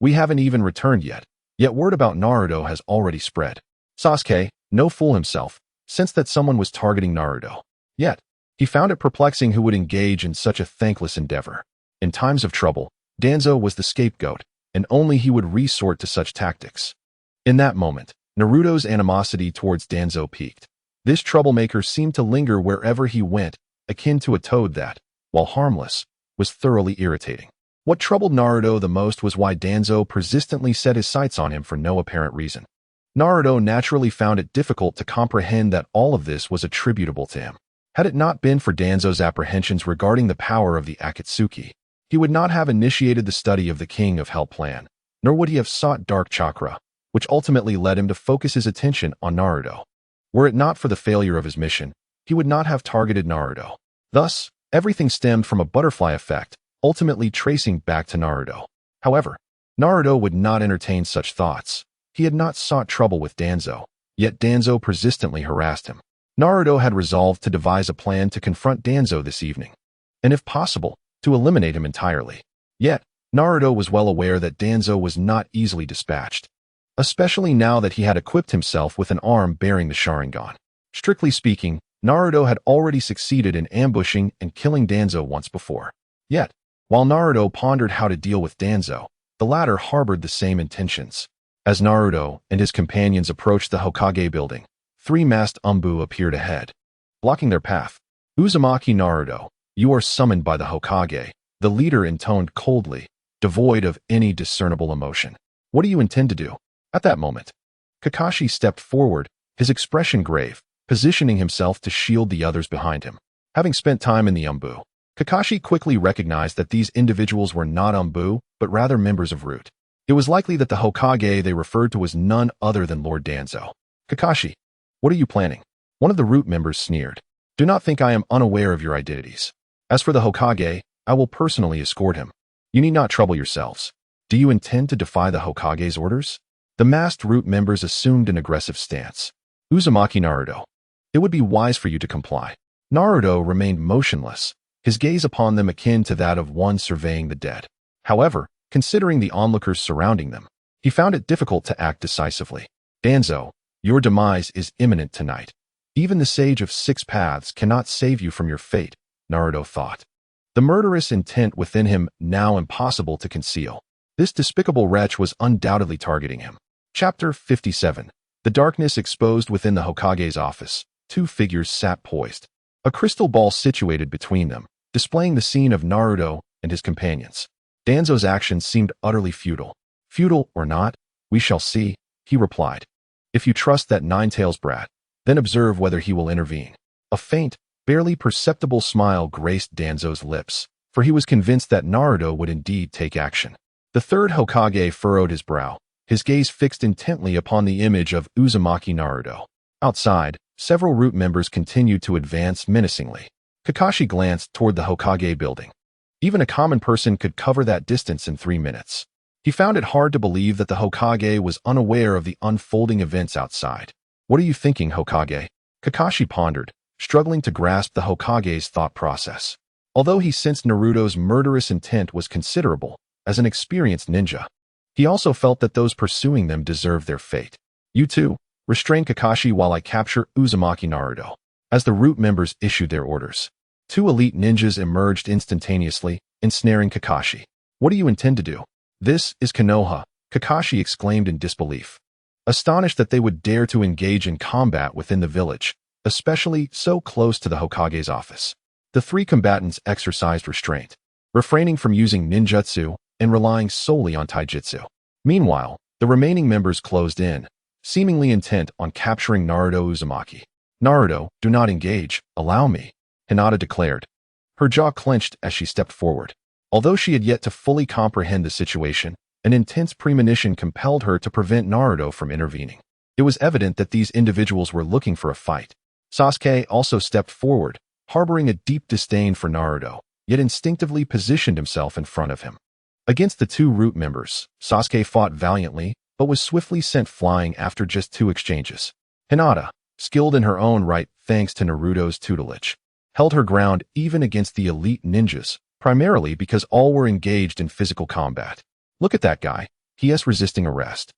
We haven't even returned yet word about Naruto has already spread. Sasuke, no fool himself, sensed that someone was targeting Naruto. Yet, he found it perplexing who would engage in such a thankless endeavor. In times of trouble, Danzo was the scapegoat, and only he would resort to such tactics. In that moment, Naruto's animosity towards Danzo peaked. This troublemaker seemed to linger wherever he went, akin to a toad that, while harmless, was thoroughly irritating. What troubled Naruto the most was why Danzo persistently set his sights on him for no apparent reason. Naruto naturally found it difficult to comprehend that all of this was attributable to him. Had it not been for Danzo's apprehensions regarding the power of the Akatsuki, he would not have initiated the study of the King of Hell plan, nor would he have sought Dark Chakra, which ultimately led him to focus his attention on Naruto. Were it not for the failure of his mission, he would not have targeted Naruto. Thus, everything stemmed from a butterfly effect, ultimately tracing back to Naruto. However, Naruto would not entertain such thoughts. He had not sought trouble with Danzo, yet Danzo persistently harassed him. Naruto had resolved to devise a plan to confront Danzo this evening, and if possible, to eliminate him entirely. Yet, Naruto was well aware that Danzo was not easily dispatched, especially now that he had equipped himself with an arm bearing the Sharingan. Strictly speaking, Naruto had already succeeded in ambushing and killing Danzo once before. Yet, while Naruto pondered how to deal with Danzo, the latter harbored the same intentions. As Naruto and his companions approached the Hokage building, 3 masked Umbu appeared ahead, blocking their path. Uzumaki Naruto, you are summoned by the Hokage, the leader intoned coldly, devoid of any discernible emotion. What do you intend to do? At that moment, Kakashi stepped forward, his expression grave, positioning himself to shield the others behind him. Having spent time in the Umbu, Kakashi quickly recognized that these individuals were not Umbu, but rather members of Root. It was likely that the Hokage they referred to was none other than Lord Danzo. Kakashi, what are you planning? One of the Root members sneered. Do not think I am unaware of your identities. As for the Hokage, I will personally escort him. You need not trouble yourselves. Do you intend to defy the Hokage's orders? The masked Root members assumed an aggressive stance. Uzumaki Naruto, it would be wise for you to comply. Naruto remained motionless, his gaze upon them akin to that of one surveying the dead. However, considering the onlookers surrounding them, he found it difficult to act decisively. Danzo, your demise is imminent tonight. Even the Sage of 6 Paths cannot save you from your fate. Naruto thought. The murderous intent within him now impossible to conceal. This despicable wretch was undoubtedly targeting him. Chapter 57. The darkness exposed within the Hokage's office. Two figures sat poised. A crystal ball situated between them, displaying the scene of Naruto and his companions. Danzo's actions seemed utterly futile. Futile or not, we shall see, he replied. If you trust that Nine-Tails brat, then observe whether he will intervene. A faint, barely perceptible smile graced Danzo's lips, for he was convinced that Naruto would indeed take action. The third Hokage furrowed his brow, his gaze fixed intently upon the image of Uzumaki Naruto. Outside, several Root members continued to advance menacingly. Kakashi glanced toward the Hokage building. Even a common person could cover that distance in 3 minutes. He found it hard to believe that the Hokage was unaware of the unfolding events outside. What are you thinking, Hokage? Kakashi pondered, struggling to grasp the Hokage's thought process. Although he sensed Naruto's murderous intent was considerable, as an experienced ninja, he also felt that those pursuing them deserved their fate. You two, restrain Kakashi while I capture Uzumaki Naruto. As the Root members issued their orders, 2 elite ninjas emerged instantaneously, ensnaring Kakashi. What do you intend to do? This is Konoha, Kakashi exclaimed in disbelief, astonished that they would dare to engage in combat within the village, especially so close to the Hokage's office. The 3 combatants exercised restraint, refraining from using ninjutsu and relying solely on taijutsu. Meanwhile, the remaining members closed in, seemingly intent on capturing Naruto Uzumaki. Naruto, do not engage, allow me, Hinata declared. Her jaw clenched as she stepped forward. Although she had yet to fully comprehend the situation, an intense premonition compelled her to prevent Naruto from intervening. It was evident that these individuals were looking for a fight. Sasuke also stepped forward, harboring a deep disdain for Naruto, yet instinctively positioned himself in front of him. Against the 2 Root members, Sasuke fought valiantly, but was swiftly sent flying after just 2 exchanges. Hinata, skilled in her own right thanks to Naruto's tutelage, held her ground even against the elite ninjas, primarily because all were engaged in physical combat. Look at that guy, he is resisting arrest.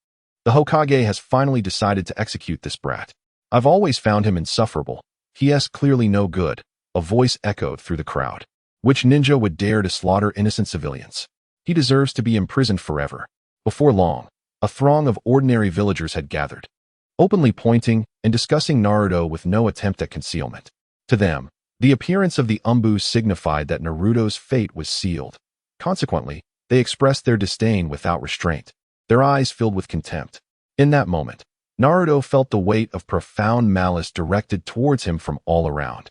The Hokage has finally decided to execute this brat. I've always found him insufferable. He is clearly no good, a voice echoed through the crowd. Which ninja would dare to slaughter innocent civilians? He deserves to be imprisoned forever. Before long, a throng of ordinary villagers had gathered, openly pointing and discussing Naruto with no attempt at concealment. To them, the appearance of the Umbu signified that Naruto's fate was sealed. Consequently, they expressed their disdain without restraint, their eyes filled with contempt. In that moment, Naruto felt the weight of profound malice directed towards him from all around.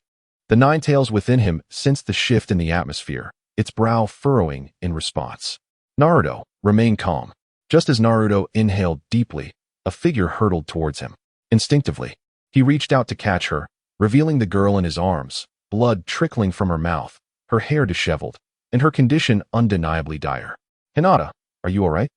The Nine-Tails within him sensed the shift in the atmosphere, its brow furrowing in response. Naruto, remain calm. Just as Naruto inhaled deeply, a figure hurtled towards him. Instinctively, he reached out to catch her, revealing the girl in his arms, blood trickling from her mouth, her hair disheveled, and her condition undeniably dire. Hinata, are you all right?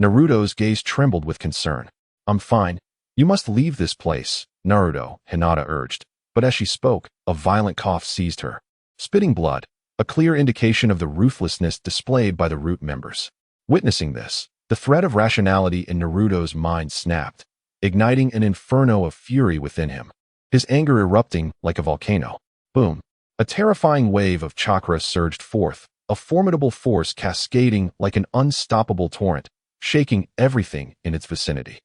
Naruto's gaze trembled with concern. I'm fine. You must leave this place, Naruto, Hinata urged. But as she spoke, a violent cough seized her. Spitting blood, a clear indication of the ruthlessness displayed by the Root members. Witnessing this, the thread of rationality in Naruto's mind snapped, igniting an inferno of fury within him, his anger erupting like a volcano. Boom! A terrifying wave of chakra surged forth, a formidable force cascading like an unstoppable torrent, shaking everything in its vicinity.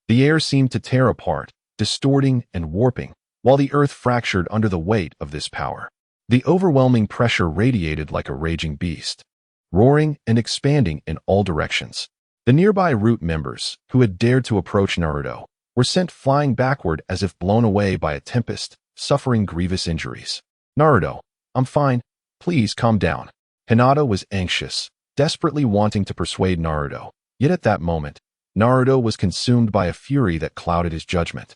The air seemed to tear apart, distorting and warping, while the earth fractured under the weight of this power. The overwhelming pressure radiated like a raging beast, roaring and expanding in all directions. The nearby Root members, who had dared to approach Naruto, were sent flying backward as if blown away by a tempest, suffering grievous injuries. Naruto, I'm fine. Please calm down. Hinata was anxious, desperately wanting to persuade Naruto. Yet at that moment, Naruto was consumed by a fury that clouded his judgment,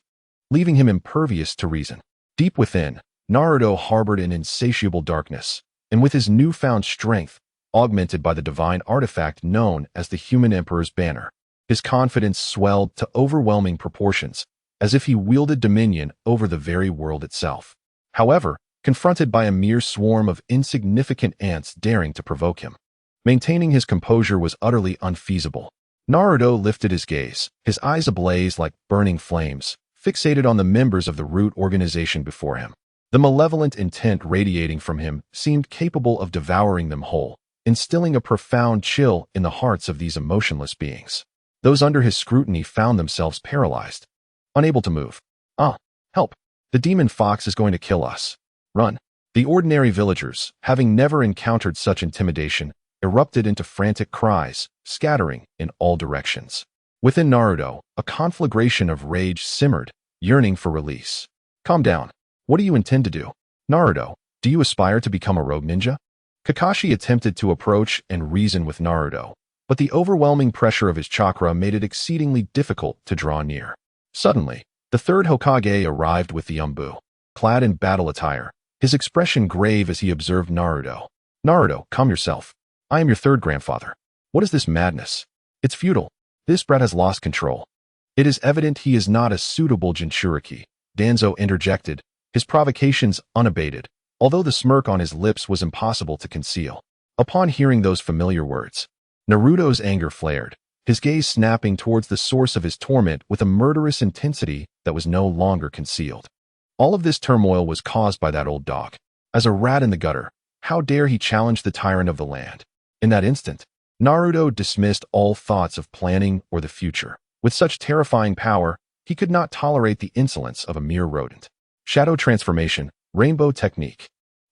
leaving him impervious to reason. Deep within, Naruto harbored an insatiable darkness, and with his newfound strength, augmented by the divine artifact known as the Human Emperor's Banner, his confidence swelled to overwhelming proportions, as if he wielded dominion over the very world itself. However, confronted by a mere swarm of insignificant ants daring to provoke him, maintaining his composure was utterly unfeasible. Naruto lifted his gaze, his eyes ablaze like burning flames, fixated on the members of the Root organization before him. The malevolent intent radiating from him seemed capable of devouring them whole, instilling a profound chill in the hearts of these emotionless beings. Those under his scrutiny found themselves paralyzed, unable to move. Ah, help! The demon fox is going to kill us. Run! The ordinary villagers, having never encountered such intimidation, erupted into frantic cries, scattering in all directions. Within Naruto, a conflagration of rage simmered, yearning for release. Calm down. What do you intend to do? Naruto, do you aspire to become a rogue ninja? Kakashi attempted to approach and reason with Naruto, but the overwhelming pressure of his chakra made it exceedingly difficult to draw near. Suddenly, the third Hokage arrived with the Umbu, clad in battle attire, his expression grave as he observed Naruto. Naruto, calm yourself. I am your third grandfather. What is this madness? It's futile. This brat has lost control. It is evident he is not a suitable Jinchuriki, Danzo interjected, his provocations unabated, although the smirk on his lips was impossible to conceal. Upon hearing those familiar words, Naruto's anger flared, his gaze snapping towards the source of his torment with a murderous intensity that was no longer concealed. All of this turmoil was caused by that old dog. As a rat in the gutter, how dare he challenge the tyrant of the land? In that instant, Naruto dismissed all thoughts of planning or the future. With such terrifying power, he could not tolerate the insolence of a mere rodent. Shadow transformation, rainbow technique.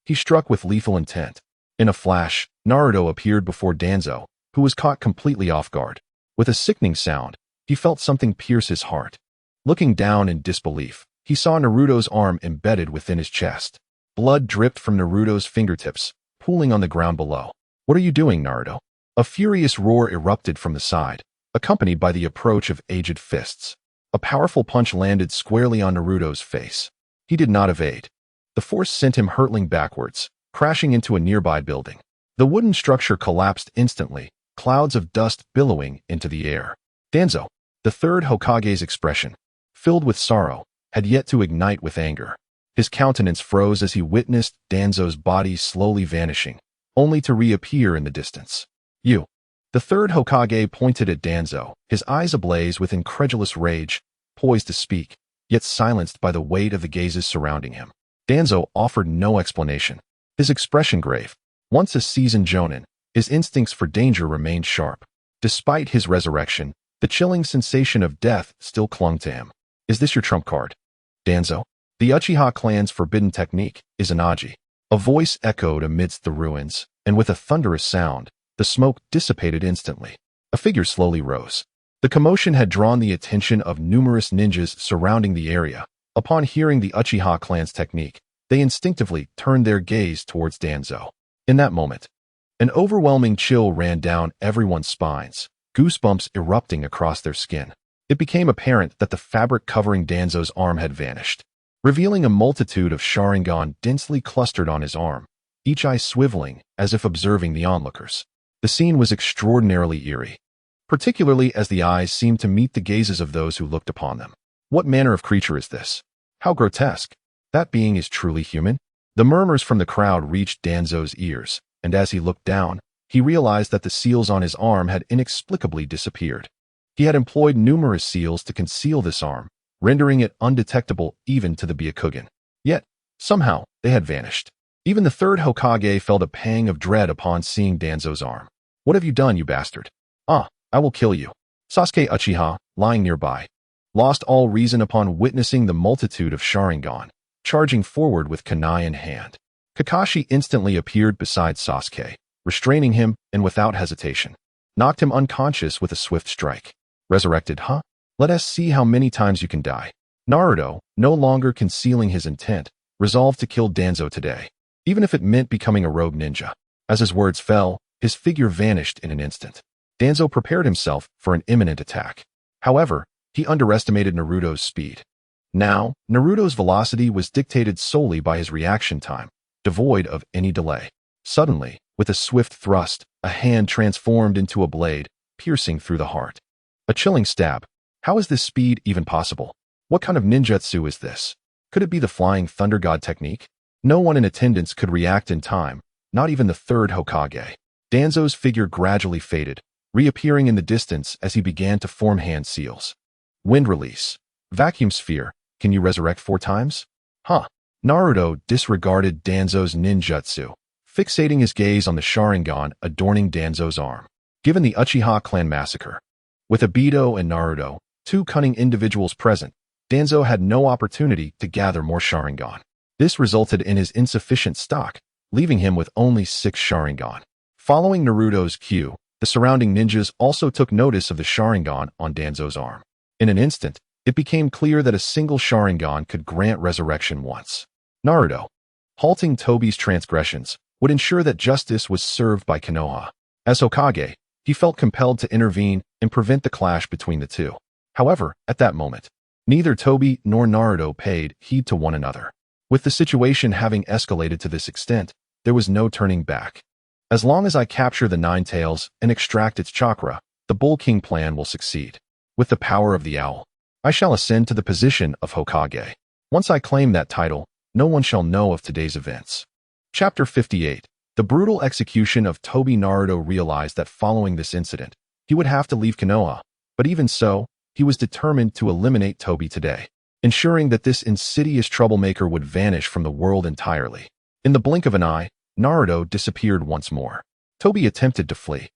He struck with lethal intent. In a flash, Naruto appeared before Danzo, who was caught completely off guard. With a sickening sound, he felt something pierce his heart. Looking down in disbelief, he saw Naruto's arm embedded within his chest. Blood dripped from Naruto's fingertips, pooling on the ground below. What are you doing, Naruto? A furious roar erupted from the side, accompanied by the approach of aged fists. A powerful punch landed squarely on Naruto's face. He did not evade. The force sent him hurtling backwards, crashing into a nearby building. The wooden structure collapsed instantly, clouds of dust billowing into the air. Danzo, the third Hokage's expression, filled with sorrow, had yet to ignite with anger. His countenance froze as he witnessed Danzo's body slowly vanishing, only to reappear in the distance. You. The third Hokage pointed at Danzo, his eyes ablaze with incredulous rage, poised to speak, yet silenced by the weight of the gazes surrounding him. Danzo offered no explanation. His expression grave. Once a seasoned jonin, his instincts for danger remained sharp. Despite his resurrection, the chilling sensation of death still clung to him. Is this your trump card? Danzo? The Uchiha clan's forbidden technique is Anaji. A voice echoed amidst the ruins, and with a thunderous sound, the smoke dissipated instantly. A figure slowly rose. The commotion had drawn the attention of numerous ninjas surrounding the area. Upon hearing the Uchiha clan's technique, they instinctively turned their gaze towards Danzo. In that moment, an overwhelming chill ran down everyone's spines, goosebumps erupting across their skin. It became apparent that the fabric covering Danzo's arm had vanished, revealing a multitude of Sharingan densely clustered on his arm, each eye swiveling as if observing the onlookers. The scene was extraordinarily eerie, particularly as the eyes seemed to meet the gazes of those who looked upon them. What manner of creature is this? How grotesque! That being is truly human? The murmurs from the crowd reached Danzo's ears, and as he looked down, he realized that the seals on his arm had inexplicably disappeared. He had employed numerous seals to conceal this arm, rendering it undetectable even to the Byakugan. Yet, somehow, they had vanished. Even the third Hokage felt a pang of dread upon seeing Danzo's arm. What have you done, you bastard? Ah, I will kill you. Sasuke Uchiha, lying nearby, lost all reason upon witnessing the multitude of Sharingan, charging forward with kunai in hand. Kakashi instantly appeared beside Sasuke, restraining him and without hesitation, knocked him unconscious with a swift strike. Resurrected, huh? Let us see how many times you can die. Naruto, no longer concealing his intent, resolved to kill Danzo today, even if it meant becoming a rogue ninja. As his words fell, his figure vanished in an instant. Danzo prepared himself for an imminent attack. However, he underestimated Naruto's speed. Now, Naruto's velocity was dictated solely by his reaction time, devoid of any delay. Suddenly, with a swift thrust, a hand transformed into a blade, piercing through the heart. A chilling stab. How is this speed even possible? What kind of ninjutsu is this? Could it be the Flying Thunder God technique? No one in attendance could react in time, not even the third Hokage. Danzo's figure gradually faded, reappearing in the distance as he began to form hand seals. Wind release. Vacuum sphere. Can you resurrect 4 times? Huh. Naruto disregarded Danzo's ninjutsu, fixating his gaze on the Sharingan adorning Danzo's arm. Given the Uchiha clan massacre, with Obito and Naruto, two cunning individuals present, Danzo had no opportunity to gather more Sharingan. This resulted in his insufficient stock, leaving him with only 6 Sharingan. Following Naruto's cue, the surrounding ninjas also took notice of the Sharingan on Danzo's arm. In an instant, it became clear that a single Sharingan could grant resurrection once. Naruto, halting Tobi's transgressions, would ensure that justice was served by Konoha. As Hokage, he felt compelled to intervene and prevent the clash between the two. However, at that moment, neither Tobi nor Naruto paid heed to one another. With the situation having escalated to this extent, there was no turning back. As long as I capture the Nine Tails and extract its chakra, the Bull King plan will succeed. With the power of the owl, I shall ascend to the position of Hokage. Once I claim that title, no one shall know of today's events. Chapter 58. The brutal execution of Tobi. Naruto realized that following this incident, he would have to leave Konoha, but even so, he was determined to eliminate Tobi today, ensuring that this insidious troublemaker would vanish from the world entirely. In the blink of an eye, Naruto disappeared once more. Tobi attempted to flee.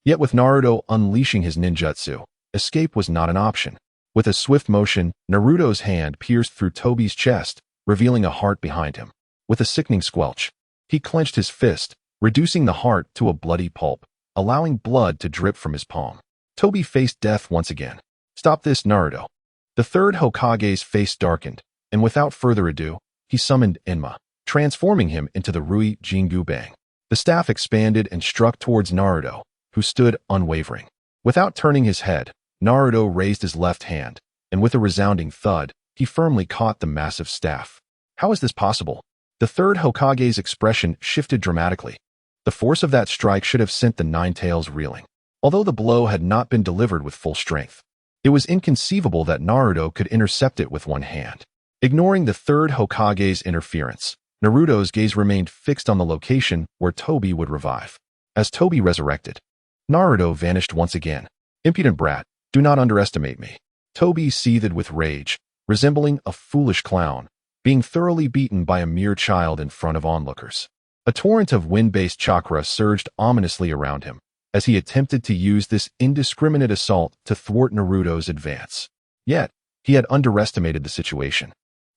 Yet with Naruto unleashing his ninjutsu, escape was not an option. With a swift motion, Naruto's hand pierced through Tobi's chest, revealing a heart behind him. With a sickening squelch, he clenched his fist, reducing the heart to a bloody pulp, allowing blood to drip from his palm. Tobi faced death once again. Stop this, Naruto. The third Hokage's face darkened, and without further ado, he summoned Enma, transforming him into the Rui Jingu Bang. The staff expanded and struck towards Naruto, who stood unwavering. Without turning his head, Naruto raised his left hand, and with a resounding thud, he firmly caught the massive staff. How is this possible? The third Hokage's expression shifted dramatically. The force of that strike should have sent the Nine Tails reeling. Although the blow had not been delivered with full strength, it was inconceivable that Naruto could intercept it with one hand. Ignoring the third Hokage's interference, Naruto's gaze remained fixed on the location where Tobi would revive. As Tobi resurrected, Naruto vanished once again. Impudent brat, do not underestimate me. Tobi seethed with rage, resembling a foolish clown, being thoroughly beaten by a mere child in front of onlookers. A torrent of wind-based chakra surged ominously around him, as he attempted to use this indiscriminate assault to thwart Naruto's advance. Yet, he had underestimated the situation.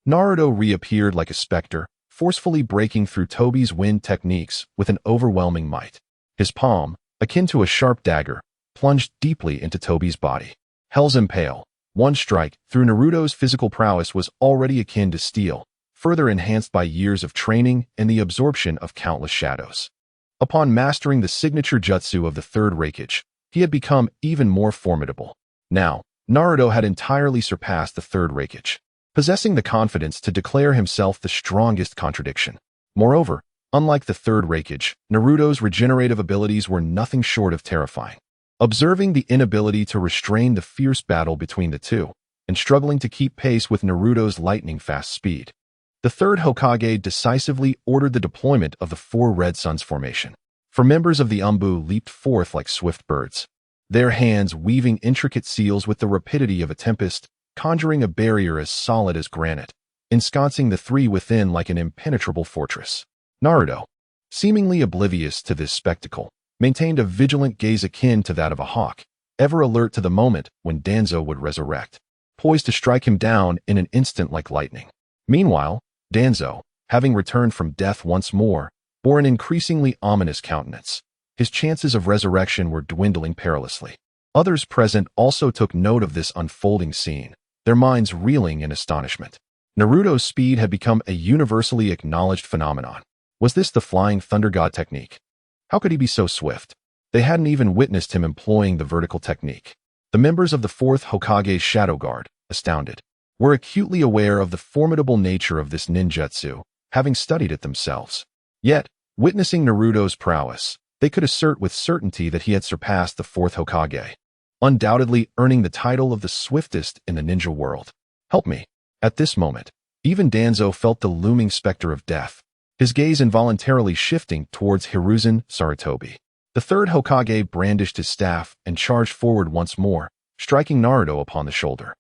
Naruto reappeared like a specter, forcefully breaking through Tobi's wind techniques with an overwhelming might. His palm, akin to a sharp dagger, plunged deeply into Tobi's body. Hell's Impale, one strike through Naruto's physical prowess was already akin to steel, further enhanced by years of training and the absorption of countless shadows. Upon mastering the signature jutsu of the third Raikage, he had become even more formidable. Now, Naruto had entirely surpassed the third Raikage, possessing the confidence to declare himself the strongest contradiction. Moreover, unlike the third Raikage, Naruto's regenerative abilities were nothing short of terrifying. Observing the inability to restrain the fierce battle between the two, and struggling to keep pace with Naruto's lightning-fast speed, the third Hokage decisively ordered the deployment of the Four Red Suns formation. For members of the Umbu leaped forth like swift birds, their hands weaving intricate seals with the rapidity of a tempest, conjuring a barrier as solid as granite, ensconcing the three within like an impenetrable fortress. Naruto, seemingly oblivious to this spectacle, maintained a vigilant gaze akin to that of a hawk, ever alert to the moment when Danzo would resurrect, poised to strike him down in an instant like lightning. Meanwhile, Danzo, having returned from death once more, bore an increasingly ominous countenance. His chances of resurrection were dwindling perilously. Others present also took note of this unfolding scene, their minds reeling in astonishment. Naruto's speed had become a universally acknowledged phenomenon. Was this the Flying Thunder God technique? How could he be so swift? They hadn't even witnessed him employing the vertical technique. The members of the fourth Hokage's Shadow Guard, astounded, were acutely aware of the formidable nature of this ninjutsu, having studied it themselves. Yet, witnessing Naruto's prowess, they could assert with certainty that he had surpassed the fourth Hokage, undoubtedly earning the title of the swiftest in the ninja world. Help me. At this moment, even Danzo felt the looming specter of death, his gaze involuntarily shifting towards Hiruzen Sarutobi. The third Hokage brandished his staff and charged forward once more, striking Naruto upon the shoulder.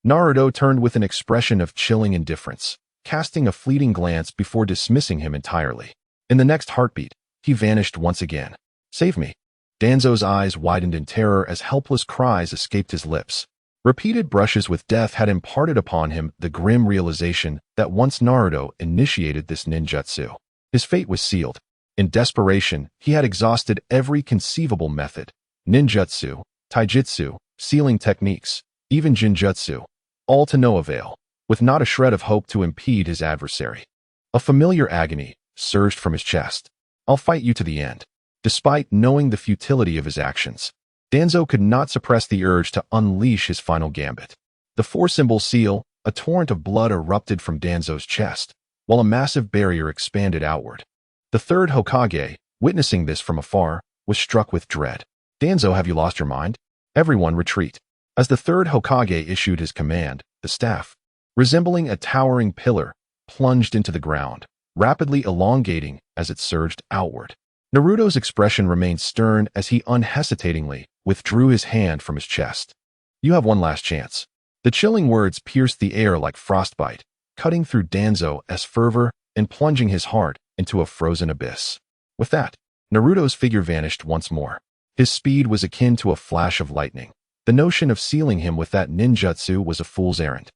Naruto turned with an expression of chilling indifference, casting a fleeting glance before dismissing him entirely. In the next heartbeat, he vanished once again. "Save me." Danzo's eyes widened in terror as helpless cries escaped his lips. Repeated brushes with death had imparted upon him the grim realization that once Naruto initiated this ninjutsu, his fate was sealed. In desperation, he had exhausted every conceivable method: ninjutsu, taijutsu, sealing techniques, even jinjutsu, all to no avail, with not a shred of hope to impede his adversary. A familiar agony surged from his chest. "I'll fight you to the end." Despite knowing the futility of his actions, Danzo could not suppress the urge to unleash his final gambit. The four-symbol seal, a torrent of blood erupted from Danzo's chest, while a massive barrier expanded outward. The third Hokage, witnessing this from afar, was struck with dread. "Danzo, have you lost your mind? Everyone retreat." As the third Hokage issued his command, the staff, resembling a towering pillar, plunged into the ground, rapidly elongating as it surged outward. Naruto's expression remained stern as he unhesitatingly withdrew his hand from his chest. "You have one last chance." The chilling words pierced the air like frostbite, cutting through Danzo's fervor and plunging his heart into a frozen abyss. With that, Naruto's figure vanished once more. His speed was akin to a flash of lightning. The notion of sealing him with that ninjutsu was a fool's errand.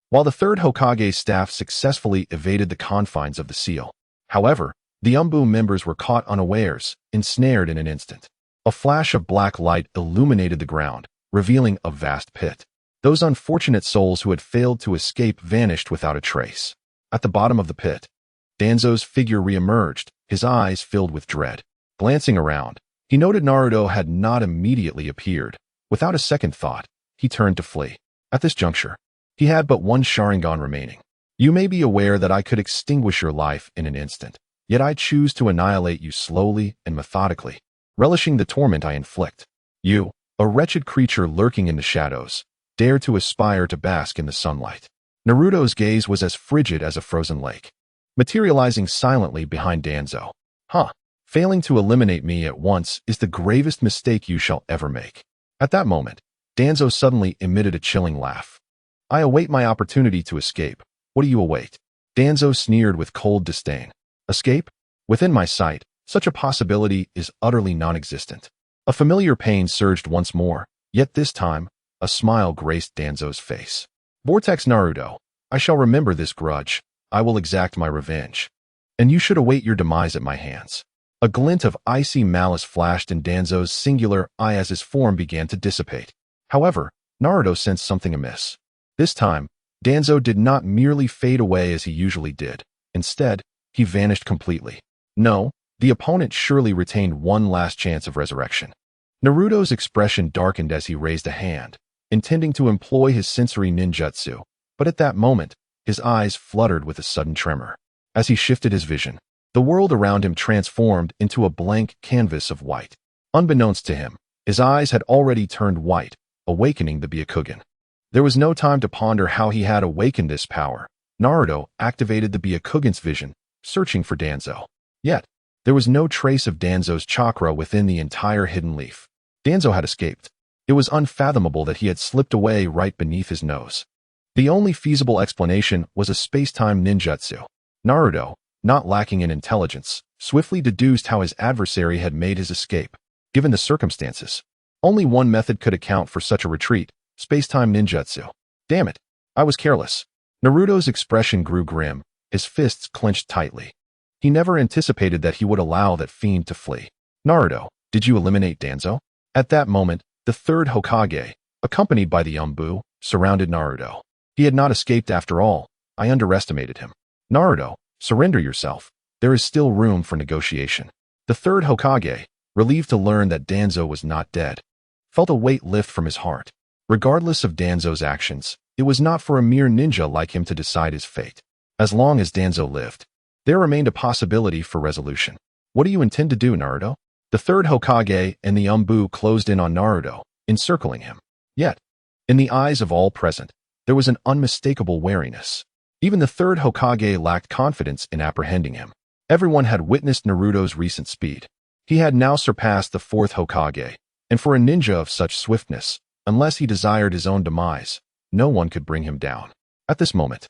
While the third Hokage's staff successfully evaded the confines of the seal, however, the Umbu members were caught unawares, ensnared in an instant. A flash of black light illuminated the ground, revealing a vast pit. Those unfortunate souls who had failed to escape vanished without a trace. At the bottom of the pit, Danzo's figure reemerged, his eyes filled with dread. Glancing around, he noted Naruto had not immediately appeared. Without a second thought, he turned to flee. At this juncture, he had but one Sharingan remaining. "You may be aware that I could extinguish your life in an instant, yet I choose to annihilate you slowly and methodically, relishing the torment I inflict. You, a wretched creature lurking in the shadows, dare to aspire to bask in the sunlight." Naruto's gaze was as frigid as a frozen lake, materializing silently behind Danzo. Failing to eliminate me at once is the gravest mistake you shall ever make." At that moment, Danzo suddenly emitted a chilling laugh. "I await my opportunity to escape. What do you await?" Danzo sneered with cold disdain. "Escape? Within my sight, such a possibility is utterly non-existent." A familiar pain surged once more, yet this time, a smile graced Danzo's face. "Vortex Naruto, I shall remember this grudge. I will exact my revenge. And you should await your demise at my hands." A glint of icy malice flashed in Danzo's singular eye as his form began to dissipate. However, Naruto sensed something amiss. This time, Danzo did not merely fade away as he usually did. Instead, he vanished completely. No, the opponent surely retained one last chance of resurrection. Naruto's expression darkened as he raised a hand, intending to employ his sensory ninjutsu, but at that moment, his eyes fluttered with a sudden tremor. As he shifted his vision, the world around him transformed into a blank canvas of white. Unbeknownst to him, his eyes had already turned white, awakening the Byakugan. There was no time to ponder how he had awakened this power. Naruto activated the Byakugan's vision, searching for Danzo. Yet, there was no trace of Danzo's chakra within the entire hidden leaf. Danzo had escaped. It was unfathomable that he had slipped away right beneath his nose. The only feasible explanation was a space-time ninjutsu. Naruto, not lacking in intelligence, swiftly deduced how his adversary had made his escape. Given the circumstances, only one method could account for such a retreat: space-time ninjutsu. Damn it, I was careless. Naruto's expression grew grim, his fists clenched tightly. He never anticipated that he would allow that fiend to flee. "Naruto, did you eliminate Danzo?" At that moment, the third Hokage, accompanied by the Umbu, surrounded Naruto. He had not escaped after all. I underestimated him. "Naruto, surrender yourself. There is still room for negotiation." The third Hokage, relieved to learn that Danzo was not dead, felt a weight lift from his heart. Regardless of Danzo's actions, it was not for a mere ninja like him to decide his fate. As long as Danzo lived, there remained a possibility for resolution. "What do you intend to do, Naruto?" The third Hokage and the Umbu closed in on Naruto, encircling him. Yet, in the eyes of all present, there was an unmistakable wariness. Even the third Hokage lacked confidence in apprehending him. Everyone had witnessed Naruto's recent speed. He had now surpassed the fourth Hokage, and for a ninja of such swiftness, unless he desired his own demise, no one could bring him down. At this moment,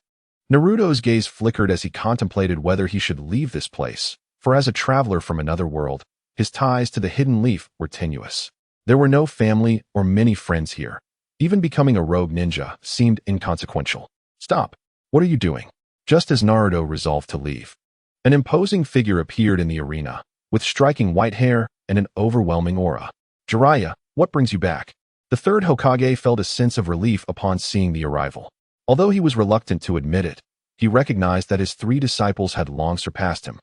Naruto's gaze flickered as he contemplated whether he should leave this place, for as a traveler from another world, his ties to the hidden leaf were tenuous. There were no family or many friends here. Even becoming a rogue ninja seemed inconsequential. Stop! What are you doing? Just as Naruto resolved to leave, an imposing figure appeared in the arena, with striking white hair and an overwhelming aura. Jiraiya, what brings you back? The third Hokage felt a sense of relief upon seeing the arrival. Although he was reluctant to admit it, he recognized that his 3 disciples had long surpassed him.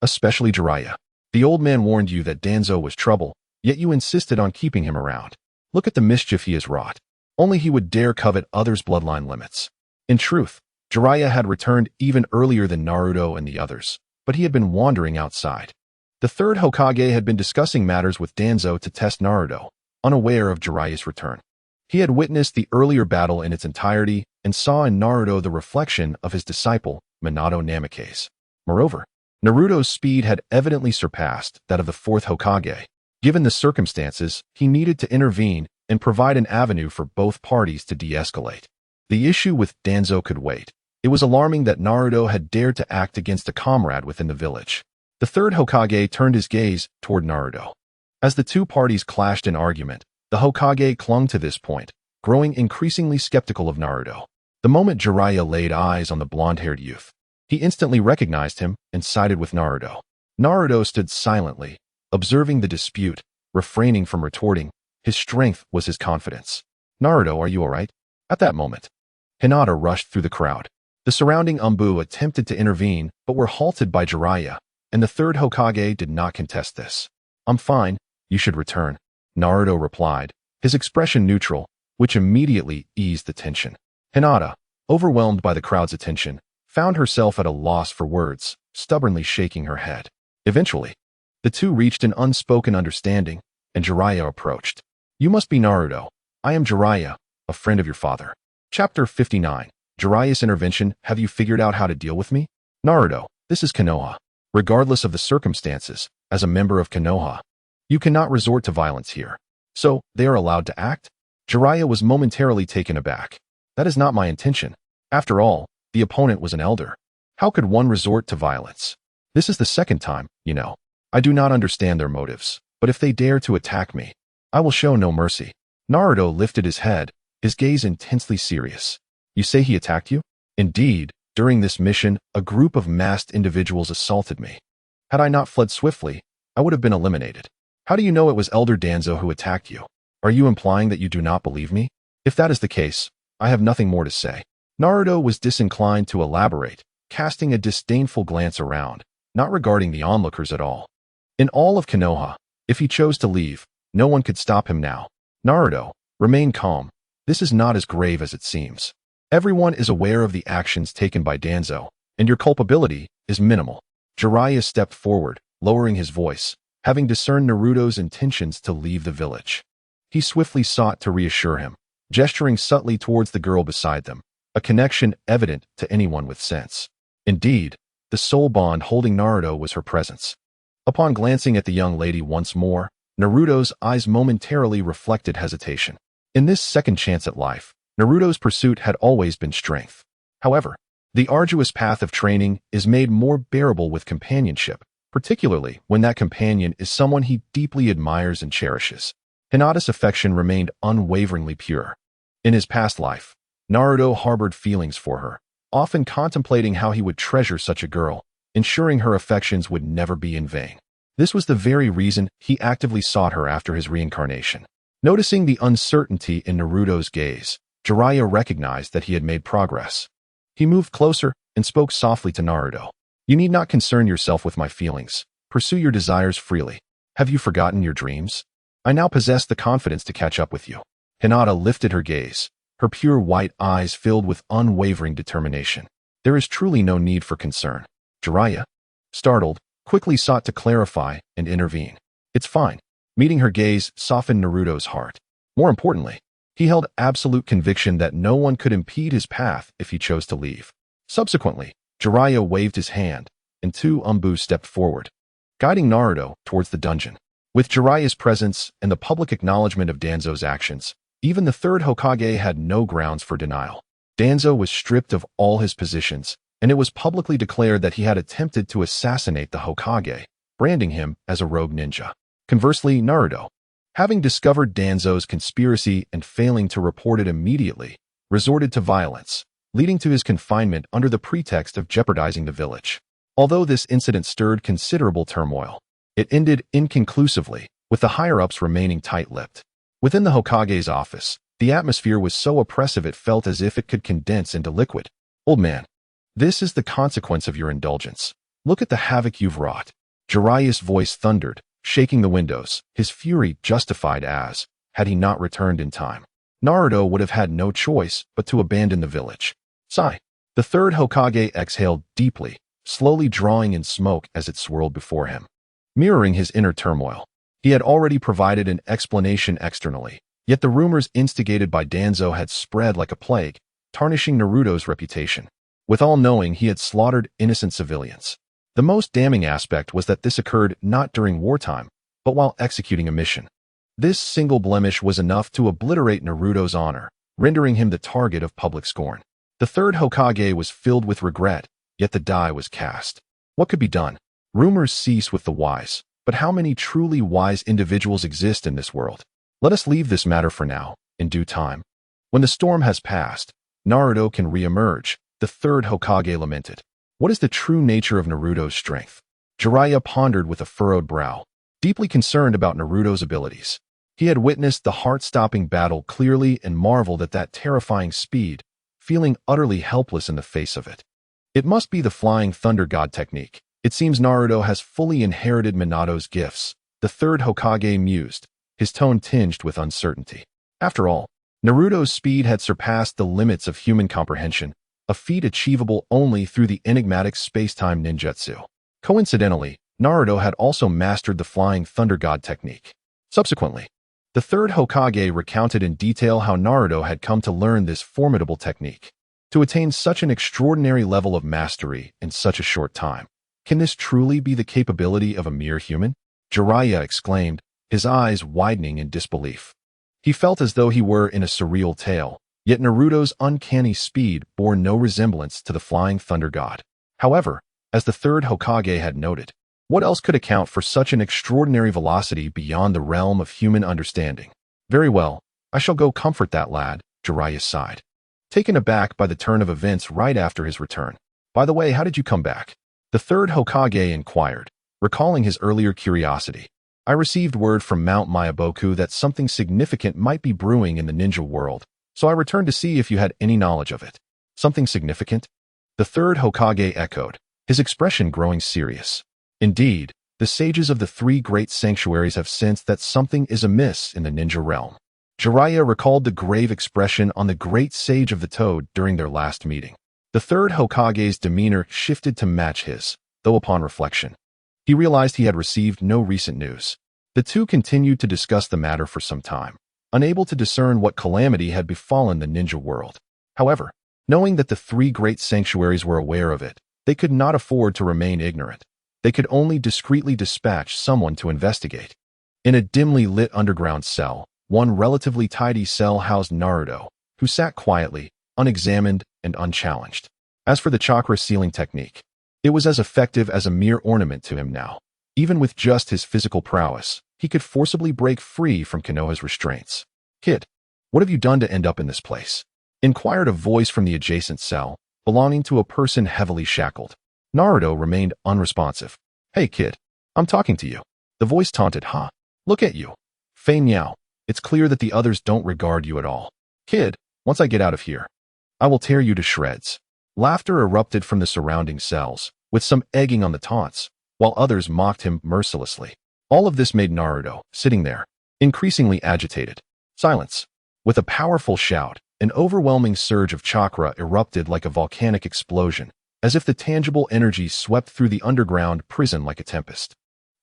Especially Jiraiya. The old man warned you that Danzo was trouble, yet you insisted on keeping him around. Look at the mischief he has wrought. Only he would dare covet others' bloodline limits. In truth, Jiraiya had returned even earlier than Naruto and the others, but he had been wandering outside. The third Hokage had been discussing matters with Danzo to test Naruto, unaware of Jiraiya's return. He had witnessed the earlier battle in its entirety and saw in Naruto the reflection of his disciple, Minato Namikaze. Moreover, Naruto's speed had evidently surpassed that of the fourth Hokage. Given the circumstances, he needed to intervene and provide an avenue for both parties to de-escalate. The issue with Danzo could wait. It was alarming that Naruto had dared to act against a comrade within the village. The third Hokage turned his gaze toward Naruto. As the two parties clashed in argument, the Hokage clung to this point, growing increasingly skeptical of Naruto. The moment Jiraiya laid eyes on the blonde-haired youth, he instantly recognized him and sided with Naruto. Naruto stood silently, observing the dispute, refraining from retorting. His strength was his confidence. Naruto, are you all right? At that moment, Hinata rushed through the crowd. The surrounding Umbu attempted to intervene, but were halted by Jiraiya, and the third Hokage did not contest this. I'm fine, you should return, Naruto replied, his expression neutral, which immediately eased the tension. Hinata, overwhelmed by the crowd's attention, found herself at a loss for words, stubbornly shaking her head. Eventually, the two reached an unspoken understanding, and Jiraiya approached. You must be Naruto. I am Jiraiya, a friend of your father. Chapter 59. Jiraiya's intervention. Have you figured out how to deal with me? Naruto, this is Konoha. Regardless of the circumstances, as a member of Konoha, you cannot resort to violence here. So, they are allowed to act? Jiraiya was momentarily taken aback. That is not my intention. After all, the opponent was an elder. How could one resort to violence? This is the second time, you know. I do not understand their motives, but if they dare to attack me, I will show no mercy. Naruto lifted his head, his gaze intensely serious. You say he attacked you? Indeed, during this mission, a group of masked individuals assaulted me. Had I not fled swiftly, I would have been eliminated. How do you know it was Elder Danzo who attacked you? Are you implying that you do not believe me? If that is the case, I have nothing more to say. Naruto was disinclined to elaborate, casting a disdainful glance around, not regarding the onlookers at all. In all of Konoha, if he chose to leave, no one could stop him now. Naruto, remain calm. This is not as grave as it seems. Everyone is aware of the actions taken by Danzo, and your culpability is minimal. Jiraiya stepped forward, lowering his voice, having discerned Naruto's intentions to leave the village. He swiftly sought to reassure him, gesturing subtly towards the girl beside them, a connection evident to anyone with sense. Indeed, the sole bond holding Naruto was her presence. Upon glancing at the young lady once more, Naruto's eyes momentarily reflected hesitation. In this second chance at life, Naruto's pursuit had always been strength. However, the arduous path of training is made more bearable with companionship, particularly when that companion is someone he deeply admires and cherishes. Hinata's affection remained unwaveringly pure. In his past life, Naruto harbored feelings for her, often contemplating how he would treasure such a girl, ensuring her affections would never be in vain. This was the very reason he actively sought her after his reincarnation. Noticing the uncertainty in Naruto's gaze, Jiraiya recognized that he had made progress. He moved closer and spoke softly to Naruto. You need not concern yourself with my feelings. Pursue your desires freely. Have you forgotten your dreams? I now possess the confidence to catch up with you. Hinata lifted her gaze, her pure white eyes filled with unwavering determination. There is truly no need for concern. Jiraiya, startled, quickly sought to clarify and intervene. It's fine. Meeting her gaze softened Naruto's heart. More importantly, he held absolute conviction that no one could impede his path if he chose to leave. Subsequently, Jiraiya waved his hand, and two Umbu stepped forward, guiding Naruto towards the dungeon. With Jiraiya's presence and the public acknowledgement of Danzo's actions, even the third Hokage had no grounds for denial. Danzo was stripped of all his positions, and it was publicly declared that he had attempted to assassinate the Hokage, branding him as a rogue ninja. Conversely, Naruto, having discovered Danzo's conspiracy and failing to report it immediately, resorted to violence, leading to his confinement under the pretext of jeopardizing the village. Although this incident stirred considerable turmoil, it ended inconclusively, with the higher-ups remaining tight-lipped. Within the Hokage's office, the atmosphere was so oppressive it felt as if it could condense into liquid. "Old man, this is the consequence of your indulgence. Look at the havoc you've wrought." Jiraiya's voice thundered, shaking the windows, his fury justified as, had he not returned in time, Naruto would have had no choice but to abandon the village. Sigh. The third Hokage exhaled deeply, slowly drawing in smoke as it swirled before him. Mirroring his inner turmoil, he had already provided an explanation externally, yet the rumors instigated by Danzo had spread like a plague, tarnishing Naruto's reputation. With all knowing he had slaughtered innocent civilians. The most damning aspect was that this occurred not during wartime, but while executing a mission. This single blemish was enough to obliterate Naruto's honor, rendering him the target of public scorn. The third Hokage was filled with regret, yet the die was cast. What could be done? Rumors cease with the wise, but how many truly wise individuals exist in this world? Let us leave this matter for now, in due time. When the storm has passed, Naruto can re-emerge, the third Hokage lamented. What is the true nature of Naruto's strength? Jiraiya pondered with a furrowed brow, deeply concerned about Naruto's abilities. He had witnessed the heart-stopping battle clearly and marveled at that terrifying speed, feeling utterly helpless in the face of it. It must be the Flying Thunder God technique. It seems Naruto has fully inherited Minato's gifts, the third Hokage mused, his tone tinged with uncertainty. After all, Naruto's speed had surpassed the limits of human comprehension, a feat achievable only through the enigmatic space-time ninjutsu. Coincidentally, Naruto had also mastered the Flying Thunder God technique. Subsequently, the third Hokage recounted in detail how Naruto had come to learn this formidable technique. To attain such an extraordinary level of mastery in such a short time, can this truly be the capability of a mere human? Jiraiya exclaimed, his eyes widening in disbelief. He felt as though he were in a surreal tale, yet Naruto's uncanny speed bore no resemblance to the Flying Thunder God. However, as the third Hokage had noted, what else could account for such an extraordinary velocity beyond the realm of human understanding? Very well, I shall go comfort that lad, Jiraiya sighed, taken aback by the turn of events right after his return. By the way, how did you come back? The third Hokage inquired, recalling his earlier curiosity. I received word from Mount Myaboku that something significant might be brewing in the ninja world, so I returned to see if you had any knowledge of it. Something significant? The third Hokage echoed, his expression growing serious. Indeed, the sages of the three great sanctuaries have sensed that something is amiss in the ninja realm. Jiraiya recalled the grave expression on the great sage of the Toad during their last meeting. The third Hokage's demeanor shifted to match his, though upon reflection, he realized he had received no recent news. The two continued to discuss the matter for some time, unable to discern what calamity had befallen the ninja world. However, knowing that the three great sanctuaries were aware of it, they could not afford to remain ignorant. They could only discreetly dispatch someone to investigate. In a dimly lit underground cell, one relatively tidy cell housed Naruto, who sat quietly, unexamined and unchallenged. As for the chakra sealing technique, it was as effective as a mere ornament to him now. Even with just his physical prowess, he could forcibly break free from Konoha's restraints. Kid, what have you done to end up in this place? Inquired a voice from the adjacent cell, belonging to a person heavily shackled. Naruto remained unresponsive. Hey kid, I'm talking to you. The voice taunted, huh? Look at you. Fei Miao, it's clear that the others don't regard you at all. Kid, once I get out of here, I will tear you to shreds. Laughter erupted from the surrounding cells, with some egging on the taunts, while others mocked him mercilessly. All of this made Naruto, sitting there, increasingly agitated. Silence. With a powerful shout, an overwhelming surge of chakra erupted like a volcanic explosion, as if the tangible energy swept through the underground prison like a tempest.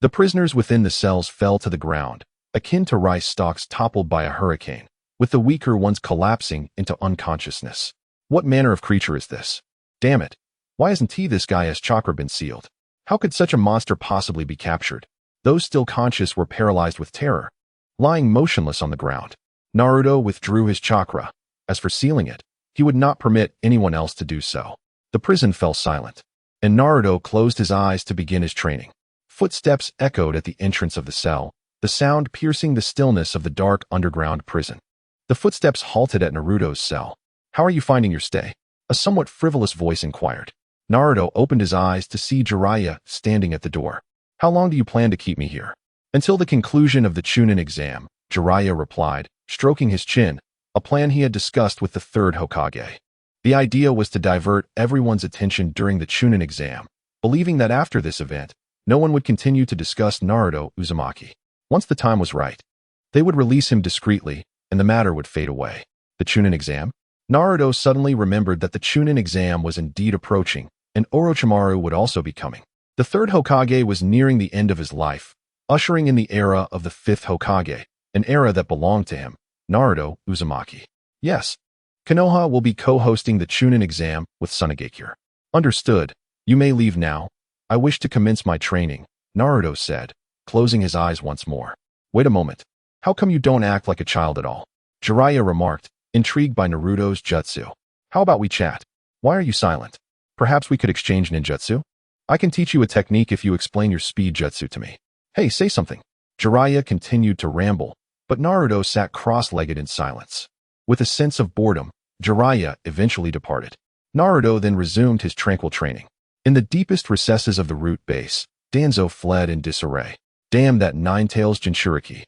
The prisoners within the cells fell to the ground, akin to rice stalks toppled by a hurricane, with the weaker ones collapsing into unconsciousness. What manner of creature is this? Damn it. Why hasn't this guy's chakra been sealed? How could such a monster possibly be captured? Those still conscious were paralyzed with terror, lying motionless on the ground. Naruto withdrew his chakra. As for sealing it, He would not permit anyone else to do so. The prison fell silent, and Naruto closed his eyes to begin his training. Footsteps echoed at the entrance of the cell, the sound piercing the stillness of the dark underground prison. The footsteps halted at Naruto's cell. "How are you finding your stay?" a somewhat frivolous voice inquired. Naruto opened his eyes to see Jiraiya standing at the door. "How long do you plan to keep me here?" "Until the conclusion of the Chunin exam," Jiraiya replied, stroking his chin, a plan he had discussed with the third Hokage. The idea was to divert everyone's attention during the Chunin exam, believing that after this event, no one would continue to discuss Naruto Uzumaki. Once the time was right, they would release him discreetly, and the matter would fade away. The Chunin exam? Naruto suddenly remembered that the Chunin exam was indeed approaching, and Orochimaru would also be coming. The third Hokage was nearing the end of his life, ushering in the era of the fifth Hokage, an era that belonged to him, Naruto Uzumaki. "Yes, Konoha will be co-hosting the Chunin exam with Tsunagakure." "Understood. You may leave now. I wish to commence my training," Naruto said, closing his eyes once more. "Wait a moment. How come you don't act like a child at all?" Jiraiya remarked, intrigued by Naruto's jutsu. "How about we chat? Why are you silent? Perhaps we could exchange ninjutsu? I can teach you a technique if you explain your speed jutsu to me." "Hey, say something." Jiraiya continued to ramble, but Naruto sat cross-legged in silence. With a sense of boredom, Jiraiya eventually departed. Naruto then resumed his tranquil training. In the deepest recesses of the root base, Danzo fled in disarray. "Damn that Nine-Tails Jinchuriki.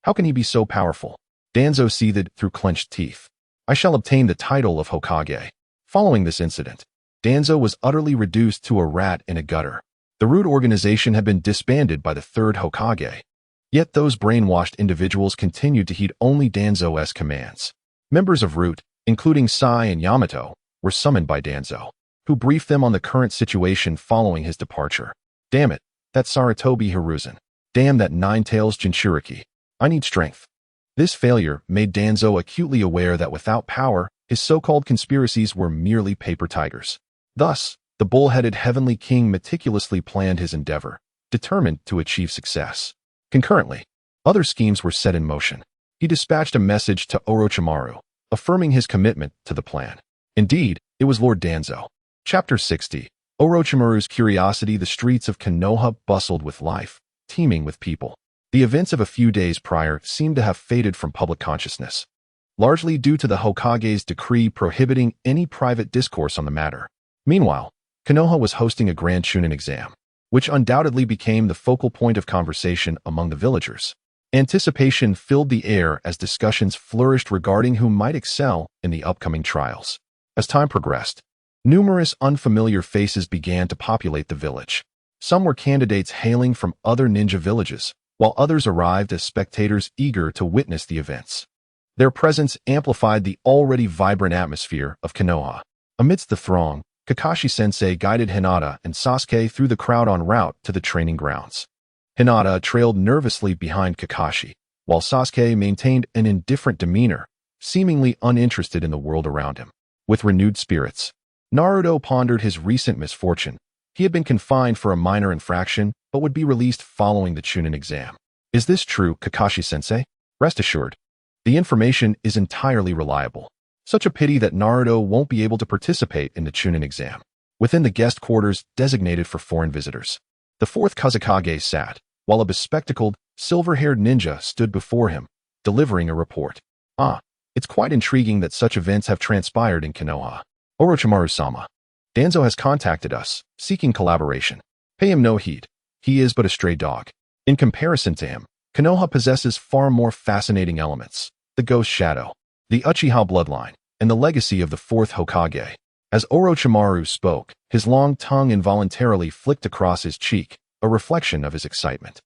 How can he be so powerful?" Danzo seethed through clenched teeth. "I shall obtain the title of Hokage." Following this incident, Danzo was utterly reduced to a rat in a gutter. The Root organization had been disbanded by the third Hokage. Yet those brainwashed individuals continued to heed only Danzo's commands. Members of Root, including Sai and Yamato, were summoned by Danzo, who briefed them on the current situation following his departure. "Damn it, that Sarutobi Hiruzen. Damn that Nine-Tails Jinchuriki. I need strength." This failure made Danzo acutely aware that without power, his so-called conspiracies were merely paper tigers. Thus, the bull-headed Heavenly King meticulously planned his endeavor, determined to achieve success. Concurrently, other schemes were set in motion. He dispatched a message to Orochimaru, affirming his commitment to the plan. Indeed, it was Lord Danzo. Chapter 60. Orochimaru's Curiosity. The streets of Konoha bustled with life, teeming with people. The events of a few days prior seemed to have faded from public consciousness, largely due to the Hokage's decree prohibiting any private discourse on the matter. Meanwhile, Konoha was hosting a Grand Chunin exam, which undoubtedly became the focal point of conversation among the villagers. Anticipation filled the air as discussions flourished regarding who might excel in the upcoming trials. As time progressed, numerous unfamiliar faces began to populate the village. Some were candidates hailing from other ninja villages, while others arrived as spectators eager to witness the events. Their presence amplified the already vibrant atmosphere of Konoha. Amidst the throng, Kakashi-sensei guided Hinata and Sasuke through the crowd en route to the training grounds. Hinata trailed nervously behind Kakashi, while Sasuke maintained an indifferent demeanor, seemingly uninterested in the world around him. With renewed spirits, Naruto pondered his recent misfortune. He had been confined for a minor infraction, but would be released following the Chunin exam. "Is this true, Kakashi-sensei?" "Rest assured, the information is entirely reliable. Such a pity that Naruto won't be able to participate in the Chunin exam." Within the guest quarters designated for foreign visitors, the fourth Kazekage sat, while a bespectacled, silver-haired ninja stood before him, delivering a report. It's quite intriguing that such events have transpired in Konoha. Orochimaru-sama. Danzo has contacted us, seeking collaboration. Pay him no heed. He is but a stray dog. In comparison to him, Konoha possesses far more fascinating elements: the Ghost Shadow, the Uchiha bloodline, and the legacy of the fourth Hokage. As Orochimaru spoke, his long tongue involuntarily flicked across his cheek, a reflection of his excitement.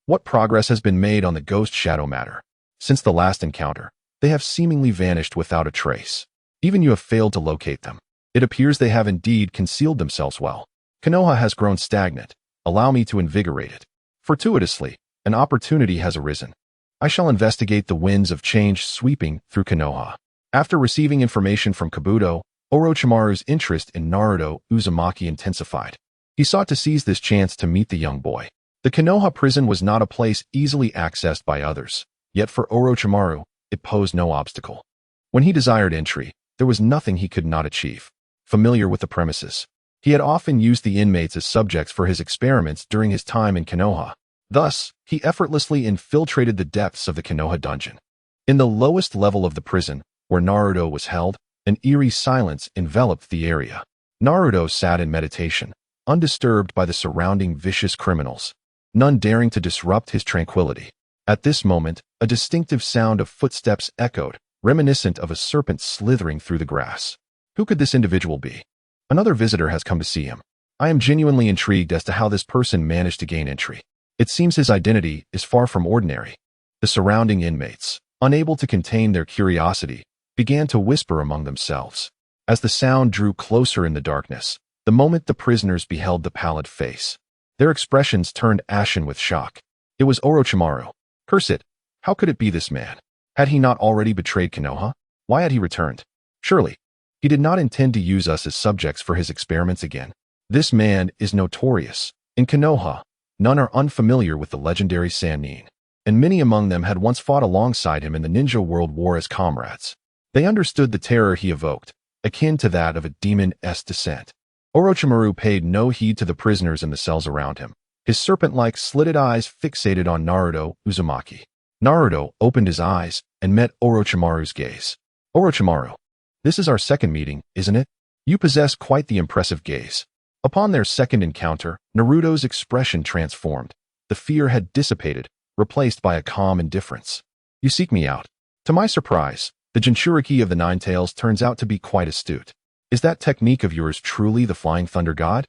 "What progress has been made on the Ghost Shadow matter? Since the last encounter, they have seemingly vanished without a trace. Even you have failed to locate them. It appears they have indeed concealed themselves well. Konoha has grown stagnant. Allow me to invigorate it. Fortuitously, an opportunity has arisen. I shall investigate the winds of change sweeping through Konoha." After receiving information from Kabuto, Orochimaru's interest in Naruto Uzumaki intensified. He sought to seize this chance to meet the young boy. The Konoha prison was not a place easily accessed by others, yet for Orochimaru, it posed no obstacle. When he desired entry, there was nothing he could not achieve. Familiar with the premises, he had often used the inmates as subjects for his experiments during his time in Konoha. Thus, he effortlessly infiltrated the depths of the Konoha dungeon. In the lowest level of the prison, where Naruto was held, an eerie silence enveloped the area. Naruto sat in meditation, undisturbed by the surrounding vicious criminals, none daring to disrupt his tranquility. At this moment, a distinctive sound of footsteps echoed, reminiscent of a serpent slithering through the grass. Who could this individual be? Another visitor has come to see him. I am genuinely intrigued as to how this person managed to gain entry. It seems his identity is far from ordinary. The surrounding inmates, unable to contain their curiosity, began to whisper among themselves. As the sound drew closer in the darkness, the moment the prisoners beheld the pallid face, their expressions turned ashen with shock. It was Orochimaru. Curse it! How could it be this man? Had he not already betrayed Konoha? Why had he returned? Surely, he did not intend to use us as subjects for his experiments again. This man is notorious. In Konoha, none are unfamiliar with the legendary Sannin, and many among them had once fought alongside him in the Ninja World War as comrades. They understood the terror he evoked, akin to that of a demon-esque descent. Orochimaru paid no heed to the prisoners in the cells around him, his serpent-like slitted eyes fixated on Naruto Uzumaki. Naruto opened his eyes and met Orochimaru's gaze. Orochimaru, this is our second meeting, isn't it? You possess quite the impressive gaze. Upon their second encounter, Naruto's expression transformed. The fear had dissipated, replaced by a calm indifference. You seek me out. To my surprise, the Jinchuriki of the Nine Tails turns out to be quite astute. Is that technique of yours truly the Flying Thunder God?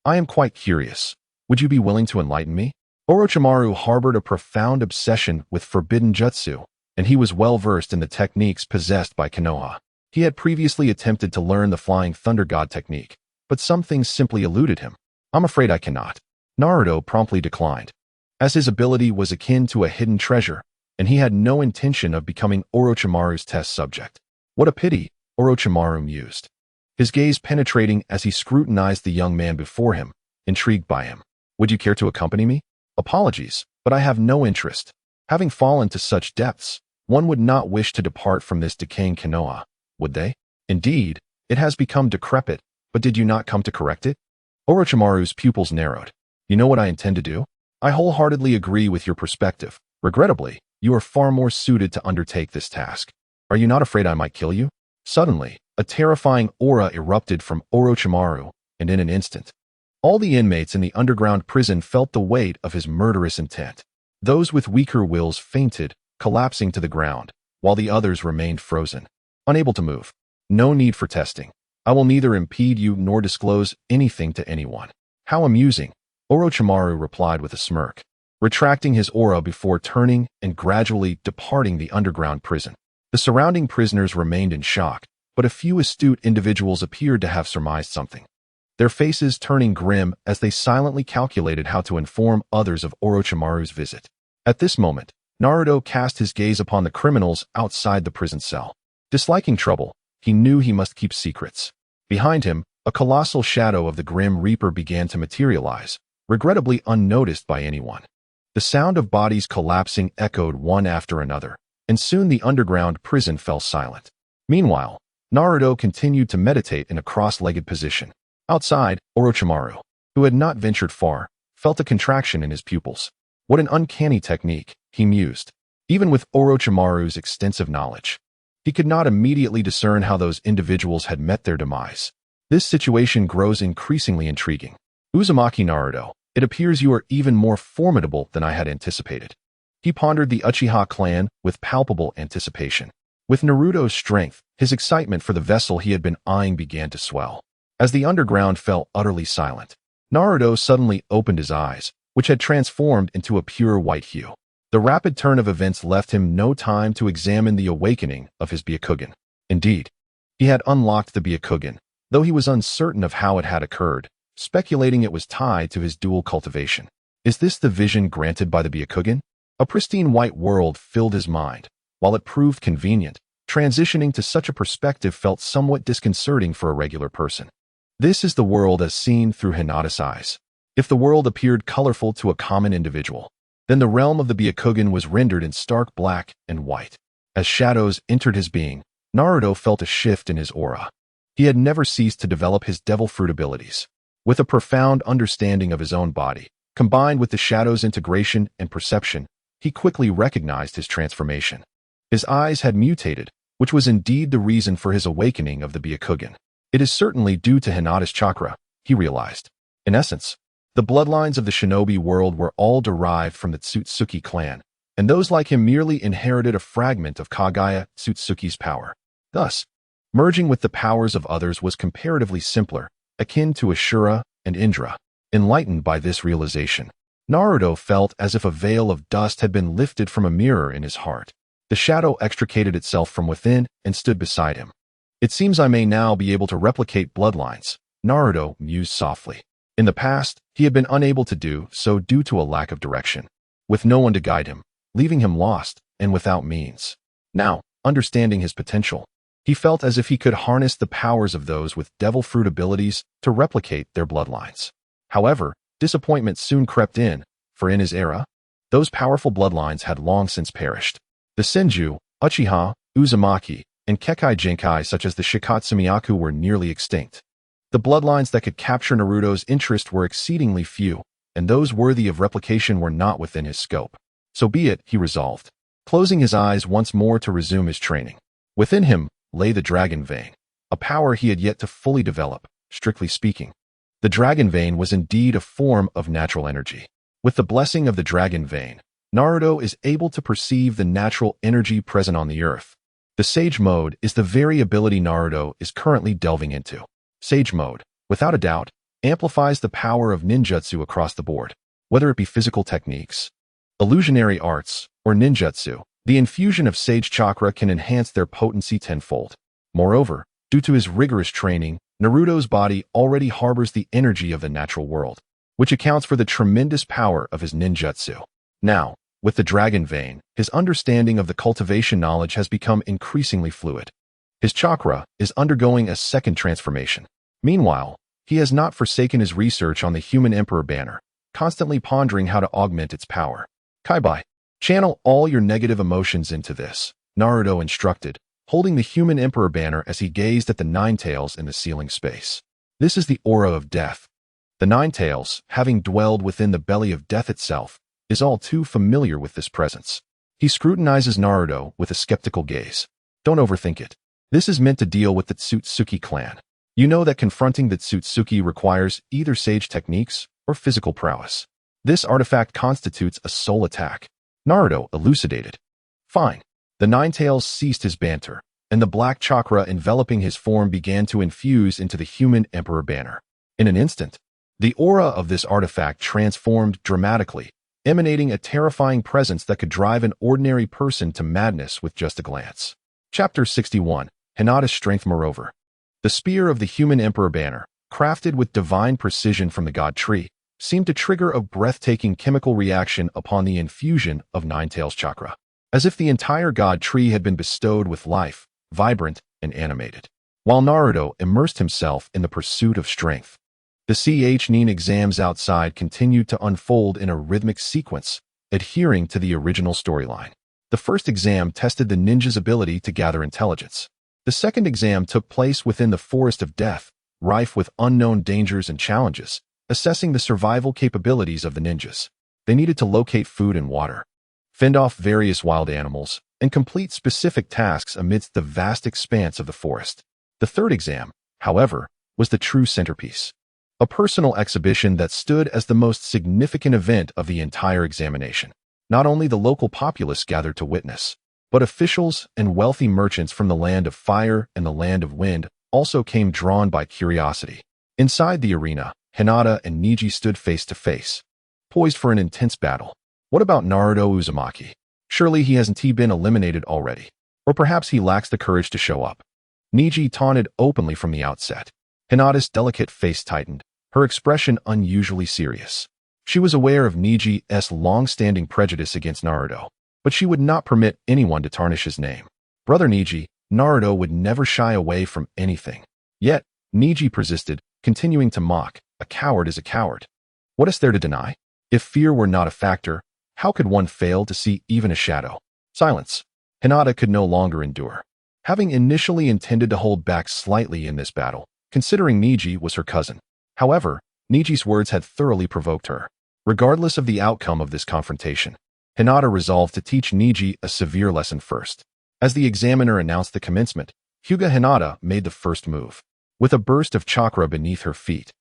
I am quite curious. Would you be willing to enlighten me? Orochimaru harbored a profound obsession with forbidden jutsu, and he was well versed in the techniques possessed by Konoha. He had previously attempted to learn the Flying Thunder God technique, but some things simply eluded him. I'm afraid I cannot. Naruto promptly declined, as his ability was akin to a hidden treasure, and he had no intention of becoming Orochimaru's test subject. What a pity, Orochimaru mused, his gaze penetrating as he scrutinized the young man before him, intrigued by him. Would you care to accompany me? Apologies, but I have no interest. Having fallen to such depths, one would not wish to depart from this decaying Konoha, would they? Indeed, it has become decrepit, but did you not come to correct it? Orochimaru's pupils narrowed. You know what I intend to do? I wholeheartedly agree with your perspective. Regrettably, you are far more suited to undertake this task. Are you not afraid I might kill you? Suddenly, a terrifying aura erupted from Orochimaru, and in an instant, all the inmates in the underground prison felt the weight of his murderous intent. Those with weaker wills fainted, collapsing to the ground, while the others remained frozen, unable to move. No need for testing. I will neither impede you nor disclose anything to anyone. How amusing, Orochimaru replied with a smirk, retracting his aura before turning and gradually departing the underground prison. The surrounding prisoners remained in shock, but a few astute individuals appeared to have surmised something, their faces turning grim as they silently calculated how to inform others of Orochimaru's visit. At this moment, Naruto cast his gaze upon the criminals outside the prison cell. Disliking trouble, he knew he must keep secrets. Behind him, a colossal shadow of the Grim Reaper began to materialize, regrettably unnoticed by anyone. The sound of bodies collapsing echoed one after another, and soon the underground prison fell silent. Meanwhile, Naruto continued to meditate in a cross-legged position. Outside, Orochimaru, who had not ventured far, felt a contraction in his pupils. What an uncanny technique, he mused. Even with Orochimaru's extensive knowledge, he could not immediately discern how those individuals had met their demise. This situation grows increasingly intriguing. Uzumaki Naruto, it appears you are even more formidable than I had anticipated. He pondered the Uchiha clan with palpable anticipation. With Naruto's strength, his excitement for the vessel he had been eyeing began to swell. As the underground fell utterly silent, Naruto suddenly opened his eyes, which had transformed into a pure white hue. The rapid turn of events left him no time to examine the awakening of his Byakugan. Indeed, he had unlocked the Byakugan, though he was uncertain of how it had occurred, speculating it was tied to his dual cultivation. Is this the vision granted by the Byakugan? A pristine white world filled his mind. While it proved convenient, transitioning to such a perspective felt somewhat disconcerting for a regular person. This is the world as seen through Hinata's eyes. If the world appeared colorful to a common individual, then the realm of the Byakugan was rendered in stark black and white. As shadows entered his being, Naruto felt a shift in his aura. He had never ceased to develop his devil fruit abilities. With a profound understanding of his own body, combined with the shadow's integration and perception, he quickly recognized his transformation. His eyes had mutated, which was indeed the reason for his awakening of the Byakugan. It is certainly due to Hinata's chakra, he realized. In essence, the bloodlines of the shinobi world were all derived from the Tsutsuki clan, and those like him merely inherited a fragment of Kagaya Tsutsuki's power. Thus, merging with the powers of others was comparatively simpler, akin to Ashura and Indra. Enlightened by this realization, Naruto felt as if a veil of dust had been lifted from a mirror in his heart. The shadow extricated itself from within and stood beside him. It seems I may now be able to replicate bloodlines, Naruto mused softly. In the past, he had been unable to do so due to a lack of direction, with no one to guide him, leaving him lost and without means. Now, understanding his potential, he felt as if he could harness the powers of those with devil fruit abilities to replicate their bloodlines. However, disappointment soon crept in, for in his era, those powerful bloodlines had long since perished. The Senju, Uchiha, Uzumaki, and Kekkai Genkai such as the Shikatsumiyaku were nearly extinct. The bloodlines that could capture Naruto's interest were exceedingly few, and those worthy of replication were not within his scope. So be it, he resolved, closing his eyes once more to resume his training. Within him lay the Dragon Vein, a power he had yet to fully develop, strictly speaking. The Dragon Vein was indeed a form of natural energy. With the blessing of the Dragon Vein, Naruto is able to perceive the natural energy present on the earth. The Sage Mode is the very ability Naruto is currently delving into. Sage Mode, without a doubt, amplifies the power of ninjutsu across the board. Whether it be physical techniques, illusionary arts, or ninjutsu, the infusion of Sage Chakra can enhance their potency tenfold. Moreover, due to his rigorous training, Naruto's body already harbors the energy of the natural world, which accounts for the tremendous power of his ninjutsu. Now, with the Dragon Vein, his understanding of the cultivation knowledge has become increasingly fluid. His chakra is undergoing a second transformation. Meanwhile, he has not forsaken his research on the human Emperor Banner, constantly pondering how to augment its power. Kaibai, channel all your negative emotions into this, Naruto instructed, holding the human Emperor Banner as he gazed at the Nine Tails in the ceiling space. This is the aura of death. The Nine Tails, having dwelled within the belly of death itself, is all too familiar with this presence. He scrutinizes Naruto with a skeptical gaze. Don't overthink it. This is meant to deal with the Tsutsuki clan. You know that confronting the Tsutsuki requires either sage techniques or physical prowess. This artifact constitutes a soul attack. Naruto elucidated. Fine. The Nine Tails ceased his banter, and the black chakra enveloping his form began to infuse into the human Emperor Banner. In an instant, the aura of this artifact transformed dramatically, emanating a terrifying presence that could drive an ordinary person to madness with just a glance. Chapter 61. Hinata's Strength. Moreover, the spear of the human Emperor Banner, crafted with divine precision from the God Tree, seemed to trigger a breathtaking chemical reaction upon the infusion of Nine Tails chakra, as if the entire God Tree had been bestowed with life, vibrant and animated. While Naruto immersed himself in the pursuit of strength, the Ch-Nin exams outside continued to unfold in a rhythmic sequence, adhering to the original storyline. The first exam tested the ninja's ability to gather intelligence. The second exam took place within the Forest of Death, rife with unknown dangers and challenges, assessing the survival capabilities of the ninjas. They needed to locate food and water, fend off various wild animals, and complete specific tasks amidst the vast expanse of the forest. The third exam, however, was the true centerpiece. A personal exhibition that stood as the most significant event of the entire examination. Not only the local populace gathered to witness, but officials and wealthy merchants from the land of fire and the land of wind also came drawn by curiosity. Inside the arena, Hinata and Neji stood face to face, poised for an intense battle. What about Naruto Uzumaki? Surely he hasn't been eliminated already. Or perhaps he lacks the courage to show up. Neji taunted openly from the outset. Hinata's delicate face tightened, her expression unusually serious. She was aware of Neji's long-standing prejudice against Naruto, but she would not permit anyone to tarnish his name. Brother Neji, Naruto would never shy away from anything. Yet, Neji persisted, continuing to mock. A coward is a coward. What is there to deny? If fear were not a factor, how could one fail to see even a shadow? Silence. Hinata could no longer endure. having initially intended to hold back slightly in this battle, considering Niji was her cousin. However, Niji's words had thoroughly provoked her. Regardless of the outcome of this confrontation, Hinata resolved to teach Niji a severe lesson first. As the examiner announced the commencement, Hyuga Hinata made the first move. With a burst of chakra beneath her feet,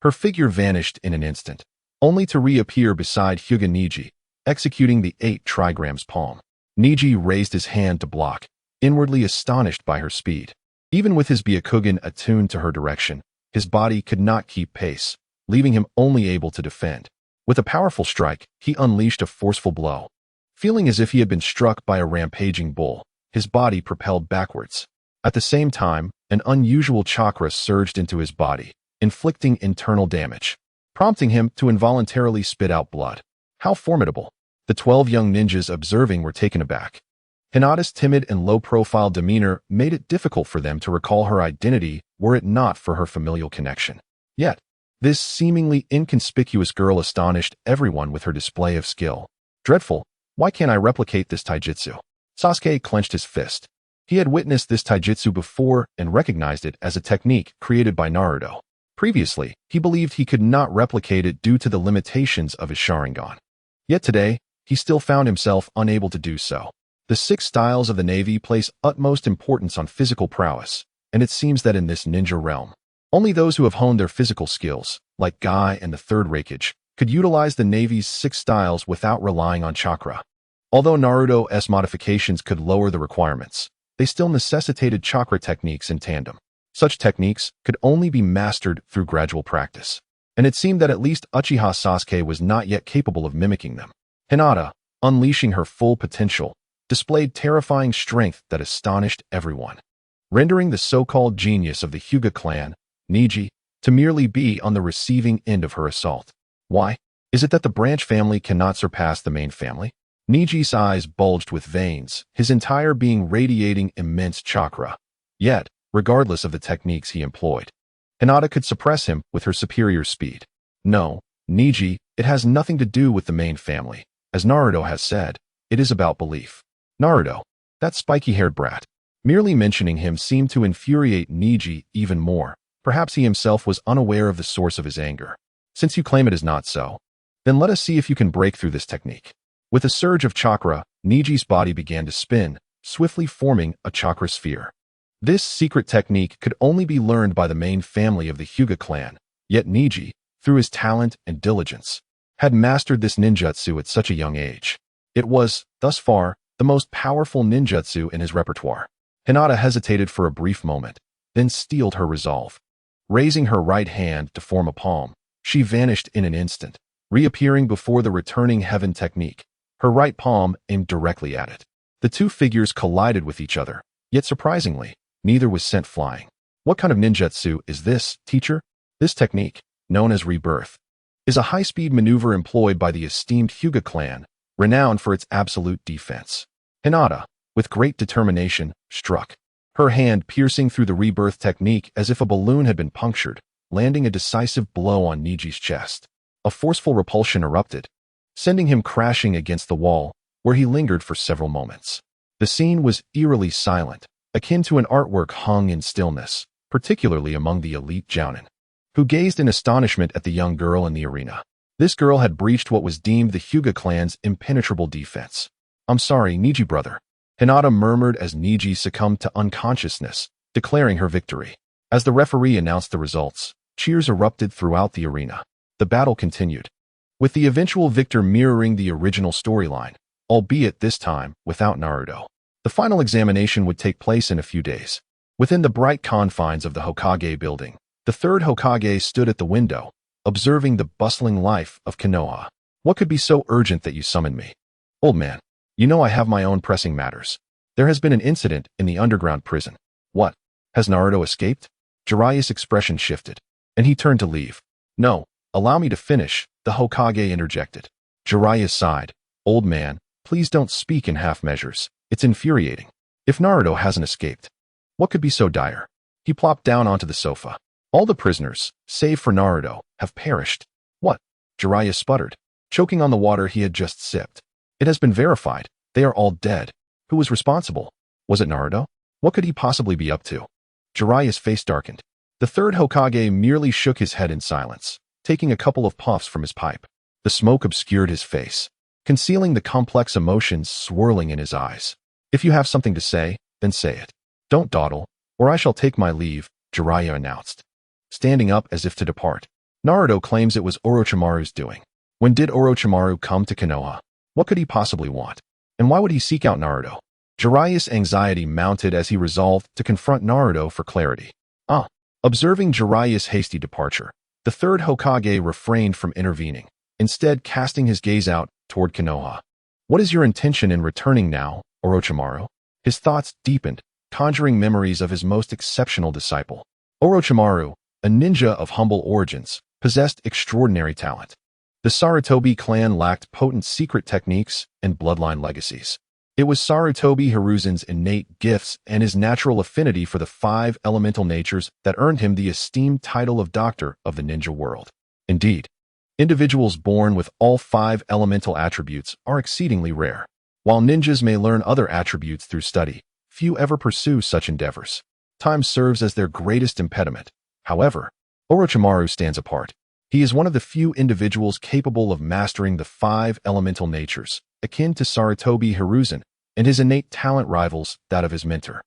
her figure vanished in an instant, only to reappear beside Hyuga Niji, executing the 8 trigrams palm. Niji raised his hand to block, inwardly astonished by her speed. Even with his Byakugan attuned to her direction, his body could not keep pace, leaving him only able to defend. With a powerful strike, he unleashed a forceful blow. Feeling as if he had been struck by a rampaging bull, his body propelled backwards. At the same time, an unusual chakra surged into his body, inflicting internal damage, prompting him to involuntarily spit out blood. How formidable! The 12 young ninjas observing were taken aback. Hinata's timid and low-profile demeanor made it difficult for them to recall her identity were it not for her familial connection. Yet, this seemingly inconspicuous girl astonished everyone with her display of skill. Dreadful, why can't I replicate this taijutsu? Sasuke clenched his fist. He had witnessed this taijutsu before and recognized it as a technique created by Naruto. Previously, he believed he could not replicate it due to the limitations of his Sharingan. Yet today, he still found himself unable to do so. The 6 styles of the Navy place utmost importance on physical prowess, and it seems that in this ninja realm, only those who have honed their physical skills, like Guy and the 3rd Raikage, could utilize the Navy's 6 styles without relying on chakra. Although Naruto's modifications could lower the requirements, they still necessitated chakra techniques in tandem. Such techniques could only be mastered through gradual practice, and it seemed that at least Uchiha Sasuke was not yet capable of mimicking them. Hinata, unleashing her full potential, displayed terrifying strength that astonished everyone, rendering the so-called genius of the Hyuga clan, Niji, to merely be on the receiving end of her assault. Why? Is it that the branch family cannot surpass the main family? Niji's eyes bulged with veins, his entire being radiating immense chakra. Yet, regardless of the techniques he employed, Hinata could suppress him with her superior speed. No, Niji, it has nothing to do with the main family. As Naruto has said, it is about belief. Naruto, that spiky-haired brat. Merely mentioning him seemed to infuriate Niji even more. Perhaps he himself was unaware of the source of his anger. Since you claim it is not so, then let us see if you can break through this technique. With a surge of chakra, Niji's body began to spin, swiftly forming a chakra sphere. This secret technique could only be learned by the main family of the Hyuga clan, yet Niji, through his talent and diligence, had mastered this ninjutsu at such a young age. It was, thus far, the most powerful ninjutsu in his repertoire. Hinata hesitated for a brief moment, then steeled her resolve. Raising her right hand to form a palm, she vanished in an instant, reappearing before the returning heaven technique, her right palm aimed directly at it. The 2 figures collided with each other, yet surprisingly, neither was sent flying. What kind of ninjutsu is this, teacher? This technique, known as rebirth, is a high-speed maneuver employed by the esteemed Hyuga clan, renowned for its absolute defense. Hinata, with great determination, struck, her hand piercing through the rebirth technique as if a balloon had been punctured, landing a decisive blow on Niji's chest. A forceful repulsion erupted, sending him crashing against the wall, where he lingered for several moments. The scene was eerily silent, akin to an artwork hung in stillness, particularly among the elite jounin, who gazed in astonishment at the young girl in the arena. This girl had breached what was deemed the Hyuga clan's impenetrable defense. I'm sorry, Niji brother, Hinata murmured as Niji succumbed to unconsciousness, declaring her victory. As the referee announced the results, cheers erupted throughout the arena. The battle continued, with the eventual victor mirroring the original storyline, albeit this time without Naruto. The final examination would take place in a few days. Within the bright confines of the Hokage building, the 3rd Hokage stood at the window, observing the bustling life of Konoha. What could be so urgent that you summoned me? Old man, you know I have my own pressing matters. There has been an incident in the underground prison. What? Has Naruto escaped? Jiraiya's expression shifted, and he turned to leave. No, allow me to finish, the Hokage interjected. Jiraiya sighed. Old man, please don't speak in half measures. It's infuriating. If Naruto hasn't escaped, what could be so dire? He plopped down onto the sofa. All the prisoners, save for Naruto, have perished. What? Jiraiya sputtered, choking on the water he had just sipped. It has been verified. They are all dead. Who was responsible? Was it Naruto? What could he possibly be up to? Jiraiya's face darkened. The third Hokage merely shook his head in silence, taking a couple of puffs from his pipe. The smoke obscured his face, concealing the complex emotions swirling in his eyes. If you have something to say, then say it. Don't dawdle, or I shall take my leave, Jiraiya announced, standing up as if to depart. Naruto claims it was Orochimaru's doing. When did Orochimaru come to Konoha? What could he possibly want? And why would he seek out Naruto? Jiraiya's anxiety mounted as he resolved to confront Naruto for clarity. Observing Jiraiya's hasty departure, the third Hokage refrained from intervening, instead casting his gaze out toward Konoha. What is your intention in returning now, Orochimaru? His thoughts deepened, conjuring memories of his most exceptional disciple. Orochimaru, a ninja of humble origins, possessed extraordinary talent. The Sarutobi clan lacked potent secret techniques and bloodline legacies. It was Sarutobi Hiruzen's innate gifts and his natural affinity for the 5 elemental natures that earned him the esteemed title of Doctor of the Ninja World. Indeed, individuals born with all 5 elemental attributes are exceedingly rare. While ninjas may learn other attributes through study, few ever pursue such endeavors. Time serves as their greatest impediment. However, Orochimaru stands apart. He is one of the few individuals capable of mastering the 5 elemental natures, akin to Sarutobi Hiruzen, and his innate talent rivals that of his mentor.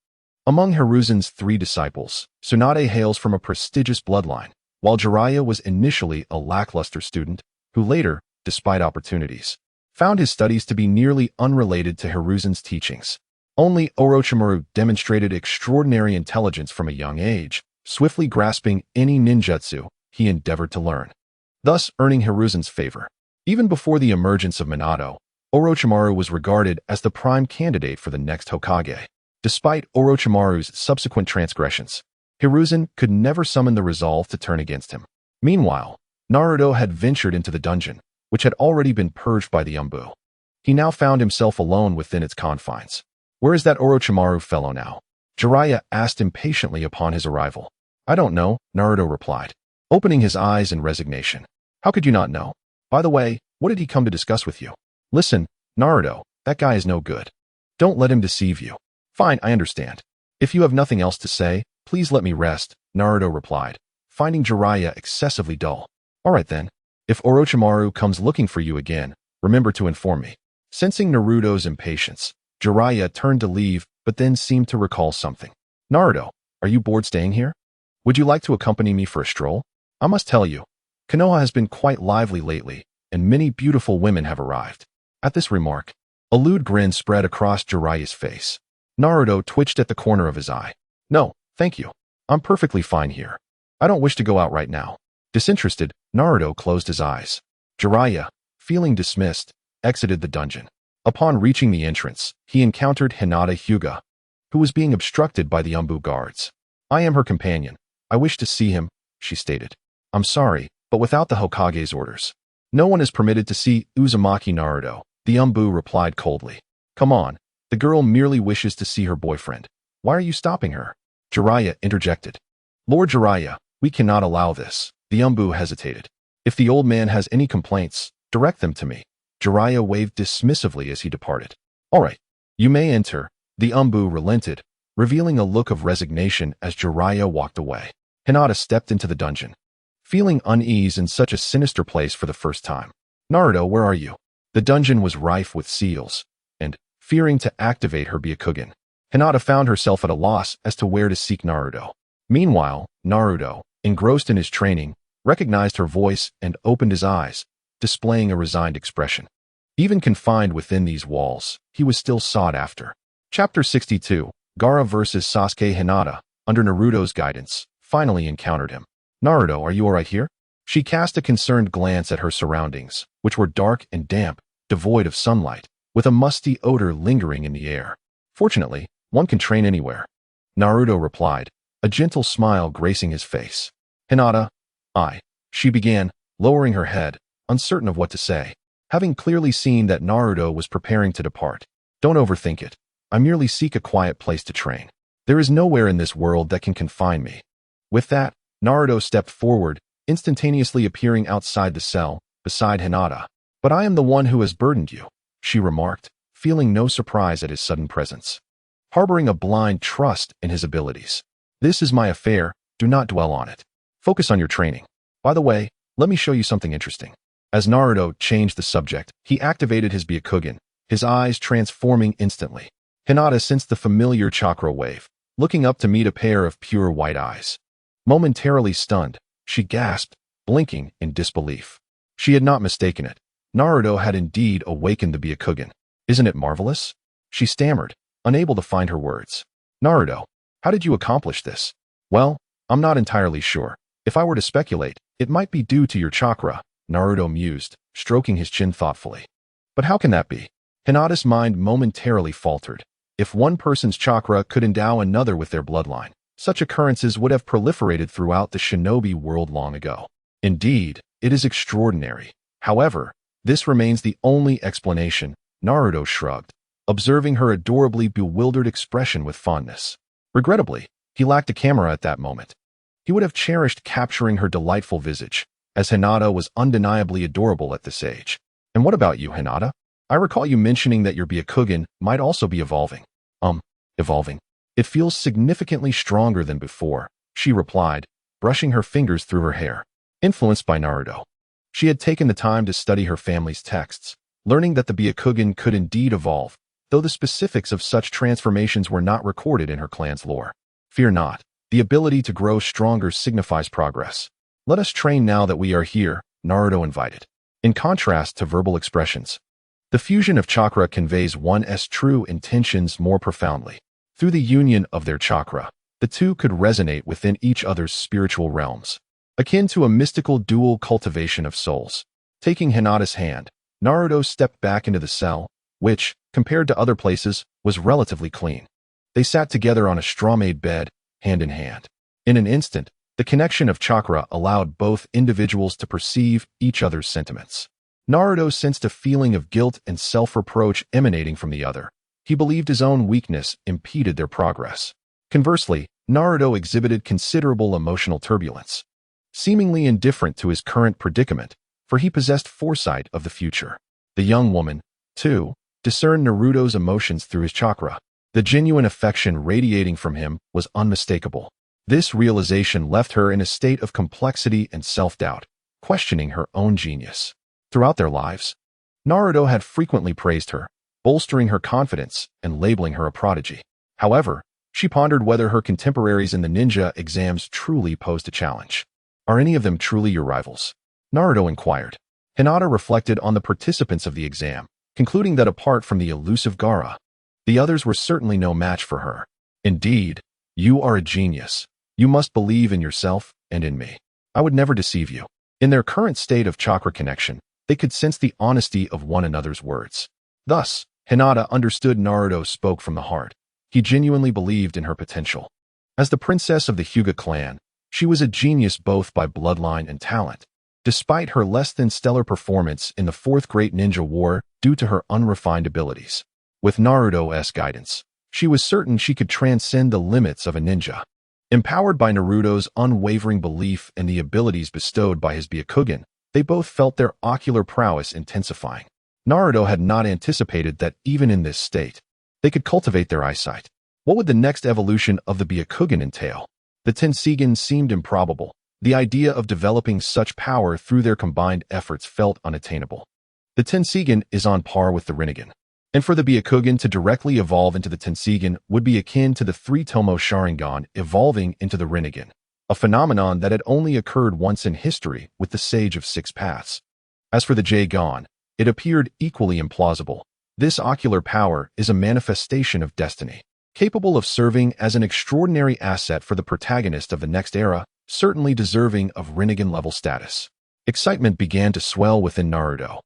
Among Hiruzen's 3 disciples, Tsunade hails from a prestigious bloodline, while Jiraiya was initially a lackluster student who later, despite opportunities, found his studies to be nearly unrelated to Hiruzen's teachings. Only Orochimaru demonstrated extraordinary intelligence from a young age, swiftly grasping any ninjutsu he endeavored to learn, thus earning Hiruzen's favor. Even before the emergence of Minato, Orochimaru was regarded as the prime candidate for the next Hokage. Despite Orochimaru's subsequent transgressions, Hiruzen could never summon the resolve to turn against him. Meanwhile, Naruto had ventured into the dungeon, which had already been purged by the Umbu. He now found himself alone within its confines. Where is that Orochimaru fellow now? Jiraiya asked impatiently upon his arrival. I don't know, Naruto replied, opening his eyes in resignation. How could you not know? By the way, what did he come to discuss with you? Listen, Naruto, that guy is no good. Don't let him deceive you. Fine, I understand. If you have nothing else to say, please let me rest, Naruto replied, finding Jiraiya excessively dull. All right then. If Orochimaru comes looking for you again, remember to inform me. Sensing Naruto's impatience, Jiraiya turned to leave, but then seemed to recall something. Naruto, are you bored staying here? Would you like to accompany me for a stroll? I must tell you, Konoha has been quite lively lately, and many beautiful women have arrived. At this remark, a lewd grin spread across Jiraiya's face. Naruto twitched at the corner of his eye. No, thank you. I'm perfectly fine here. I don't wish to go out right now. Disinterested, Naruto closed his eyes. Jiraiya, feeling dismissed, exited the dungeon. Upon reaching the entrance, he encountered Hinata Hyuga, who was being obstructed by the Umbu guards. I am her companion. I wish to see him, she stated. I'm sorry, but without the Hokage's orders, no one is permitted to see Uzumaki Naruto, the Umbu replied coldly. Come on, the girl merely wishes to see her boyfriend. Why are you stopping her? Jiraiya interjected. Lord Jiraiya, we cannot allow this. The Umbu hesitated. If the old man has any complaints, direct them to me. Jiraiya waved dismissively as he departed. All right, you may enter. The Umbu relented, revealing a look of resignation as Jiraiya walked away. Hinata stepped into the dungeon, feeling unease in such a sinister place for the first time. Naruto, where are you? The dungeon was rife with seals, and, fearing to activate her Byakugan, Hinata found herself at a loss as to where to seek Naruto. Meanwhile, Naruto, engrossed in his training, recognized her voice and opened his eyes, displaying a resigned expression. Even confined within these walls, he was still sought after. Chapter 62, Gara vs. Sasuke. Hinata, under Naruto's guidance, finally encountered him. Naruto, are you alright here? She cast a concerned glance at her surroundings, which were dark and damp, devoid of sunlight, with a musty odor lingering in the air. Fortunately, one can train anywhere. Naruto replied, a gentle smile gracing his face. Hinata, she began, lowering her head, uncertain of what to say, having clearly seen that Naruto was preparing to depart. Don't overthink it. I merely seek a quiet place to train. There is nowhere in this world that can confine me. With that, Naruto stepped forward, instantaneously appearing outside the cell, beside Hinata. But I am the one who has burdened you, she remarked, feeling no surprise at his sudden presence. harboring a blind trust in his abilities. This is my affair, do not dwell on it. Focus on your training. By the way, let me show you something interesting. As Naruto changed the subject, he activated his Byakugan, his eyes transforming instantly. Hinata sensed the familiar chakra wave, looking up to meet a pair of pure white eyes. Momentarily stunned, she gasped, blinking in disbelief. She had not mistaken it. Naruto had indeed awakened the Byakugan. Isn't it marvelous? She stammered, unable to find her words. Naruto, how did you accomplish this? Well, I'm not entirely sure. If I were to speculate, it might be due to your chakra, Naruto mused, stroking his chin thoughtfully. But how can that be? Hinata's mind momentarily faltered. If one person's chakra could endow another with their bloodline, such occurrences would have proliferated throughout the shinobi world long ago. Indeed, it is extraordinary. However, this remains the only explanation, Naruto shrugged, observing her adorably bewildered expression with fondness. Regrettably, he lacked a camera at that moment. He would have cherished capturing her delightful visage, as Hinata was undeniably adorable at this age. And what about you, Hinata? I recall you mentioning that your Byakugan might also be evolving. Evolving. It feels significantly stronger than before, she replied, brushing her fingers through her hair. Influenced by Naruto, she had taken the time to study her family's texts, learning that the Byakugan could indeed evolve, though the specifics of such transformations were not recorded in her clan's lore. Fear not, the ability to grow stronger signifies progress. Let us train now that we are here, Naruto invited. In contrast to verbal expressions, the fusion of chakra conveys one's true intentions more profoundly. Through the union of their chakra, the two could resonate within each other's spiritual realms, akin to a mystical dual cultivation of souls. Taking Hinata's hand, Naruto stepped back into the cell, which, compared to other places, was relatively clean. They sat together on a straw-made bed, hand in hand. In an instant, the connection of chakra allowed both individuals to perceive each other's sentiments. Naruto sensed a feeling of guilt and self-reproach emanating from the other. He believed his own weakness impeded their progress. Conversely, Naruto exhibited considerable emotional turbulence, seemingly indifferent to his current predicament, for he possessed foresight of the future. The young woman, too, discerned Naruto's emotions through his chakra. The genuine affection radiating from him was unmistakable. This realization left her in a state of complexity and self-doubt, questioning her own genius. Throughout their lives, Naruto had frequently praised her, bolstering her confidence and labeling her a prodigy. However, she pondered whether her contemporaries in the ninja exams truly posed a challenge. Are any of them truly your rivals? Naruto inquired. Hinata reflected on the participants of the exam, concluding that apart from the elusive Gara, the others were certainly no match for her. Indeed, you are a genius. You must believe in yourself and in me. I would never deceive you. In their current state of chakra connection, they could sense the honesty of one another's words. Thus, Hinata understood Naruto spoke from the heart. He genuinely believed in her potential. As the princess of the Hyuga clan, she was a genius both by bloodline and talent. Despite her less-than-stellar performance in the Fourth Great Ninja War due to her unrefined abilities, with Naruto's guidance, she was certain she could transcend the limits of a ninja. Empowered by Naruto's unwavering belief in the abilities bestowed by his Byakugan, they both felt their ocular prowess intensifying. Naruto had not anticipated that even in this state, they could cultivate their eyesight. What would the next evolution of the Byakugan entail? The Tenseigan seemed improbable. The idea of developing such power through their combined efforts felt unattainable. The Tenseigan is on par with the Rinnegan, and for the Byakugan to directly evolve into the Tenseigan would be akin to the three-tomo Sharingan evolving into the Rinnegan, a phenomenon that had only occurred once in history with the Sage of Six Paths. As for the Jaegon, it appeared equally implausible. This ocular power is a manifestation of destiny, capable of serving as an extraordinary asset for the protagonist of the next era, certainly deserving of Rinnegan-level status. Excitement began to swell within Naruto,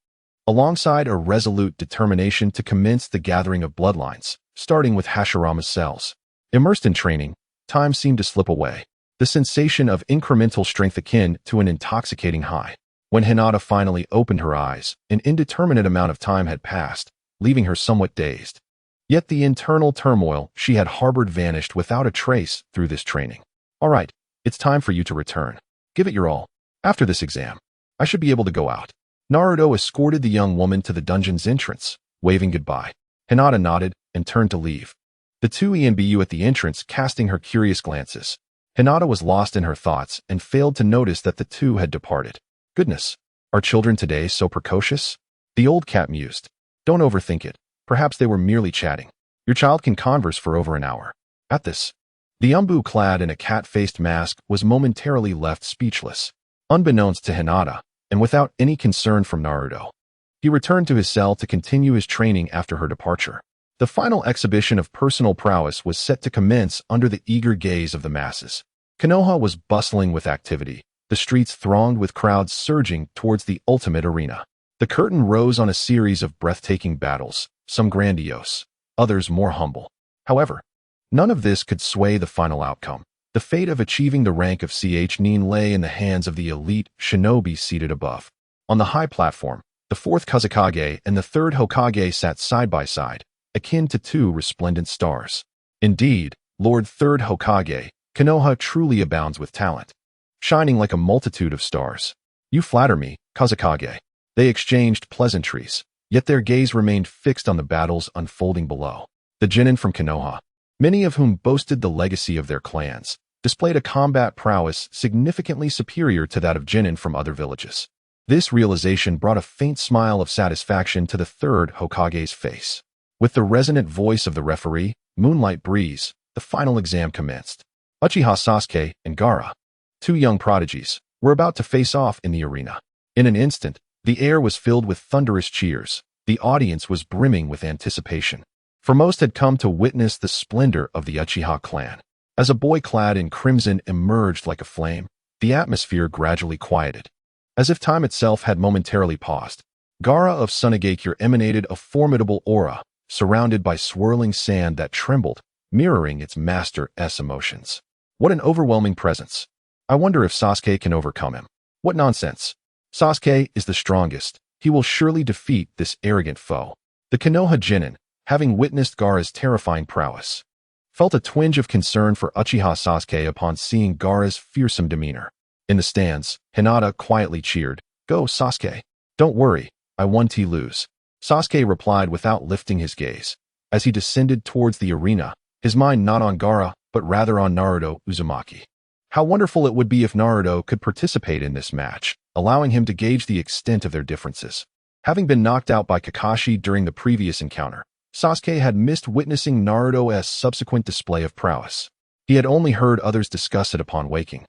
alongside a resolute determination to commence the gathering of bloodlines, starting with Hashirama's cells. Immersed in training, time seemed to slip away, the sensation of incremental strength akin to an intoxicating high. When Hinata finally opened her eyes, an indeterminate amount of time had passed, leaving her somewhat dazed. Yet the internal turmoil she had harbored vanished without a trace through this training. All right, it's time for you to return. Give it your all. After this exam, I should be able to go out. Naruto escorted the young woman to the dungeon's entrance, waving goodbye. Hinata nodded and turned to leave. the two ENBU at the entrance casting her curious glances. Hinata was lost in her thoughts and failed to notice that the two had departed. Goodness, are children today so precocious? The old cat mused. Don't overthink it. Perhaps they were merely chatting. Your child can converse for over an hour. At this, the umbu clad in a cat-faced mask was momentarily left speechless. Unbeknownst to Hinata, and without any concern from Naruto, he returned to his cell to continue his training after her departure. The final exhibition of personal prowess was set to commence under the eager gaze of the masses. Konoha was bustling with activity, the streets thronged with crowds surging towards the ultimate arena. The curtain rose on a series of breathtaking battles, some grandiose, others more humble. However, none of this could sway the final outcome. The fate of achieving the rank of Nin lay in the hands of the elite shinobi seated above. On the high platform, the fourth Kazekage and the third Hokage sat side by side, akin to two resplendent stars. Indeed, Lord Third Hokage, Konoha truly abounds with talent, shining like a multitude of stars. You flatter me, Kazekage. They exchanged pleasantries, yet their gaze remained fixed on the battles unfolding below. The genin from Konoha, many of whom boasted the legacy of their clans, displayed a combat prowess significantly superior to that of genin from other villages. This realization brought a faint smile of satisfaction to the third Hokage's face. With the resonant voice of the referee, Moonlight Breeze, the final exam commenced. Uchiha Sasuke and Gara, two young prodigies, were about to face off in the arena. In an instant, the air was filled with thunderous cheers. The audience was brimming with anticipation, for most had come to witness the splendor of the Uchiha clan. As a boy clad in crimson emerged like a flame, the atmosphere gradually quieted, as if time itself had momentarily paused. Gara of Sunagakure emanated a formidable aura, surrounded by swirling sand that trembled, mirroring its master's emotions. What an overwhelming presence. I wonder if Sasuke can overcome him. What nonsense. Sasuke is the strongest. He will surely defeat this arrogant foe. The Konoha genin, having witnessed Gara's terrifying prowess, felt a twinge of concern for Uchiha Sasuke upon seeing Gara's fearsome demeanor. In the stands, Hinata quietly cheered, "Go, Sasuke. Don't worry, I won T lose." Sasuke replied without lifting his gaze. As he descended towards the arena, his mind not on Gara, but rather on Naruto Uzumaki. How wonderful it would be if Naruto could participate in this match, allowing him to gauge the extent of their differences. Having been knocked out by Kakashi during the previous encounter, Sasuke had missed witnessing Naruto's subsequent display of prowess. He had only heard others discuss it upon waking,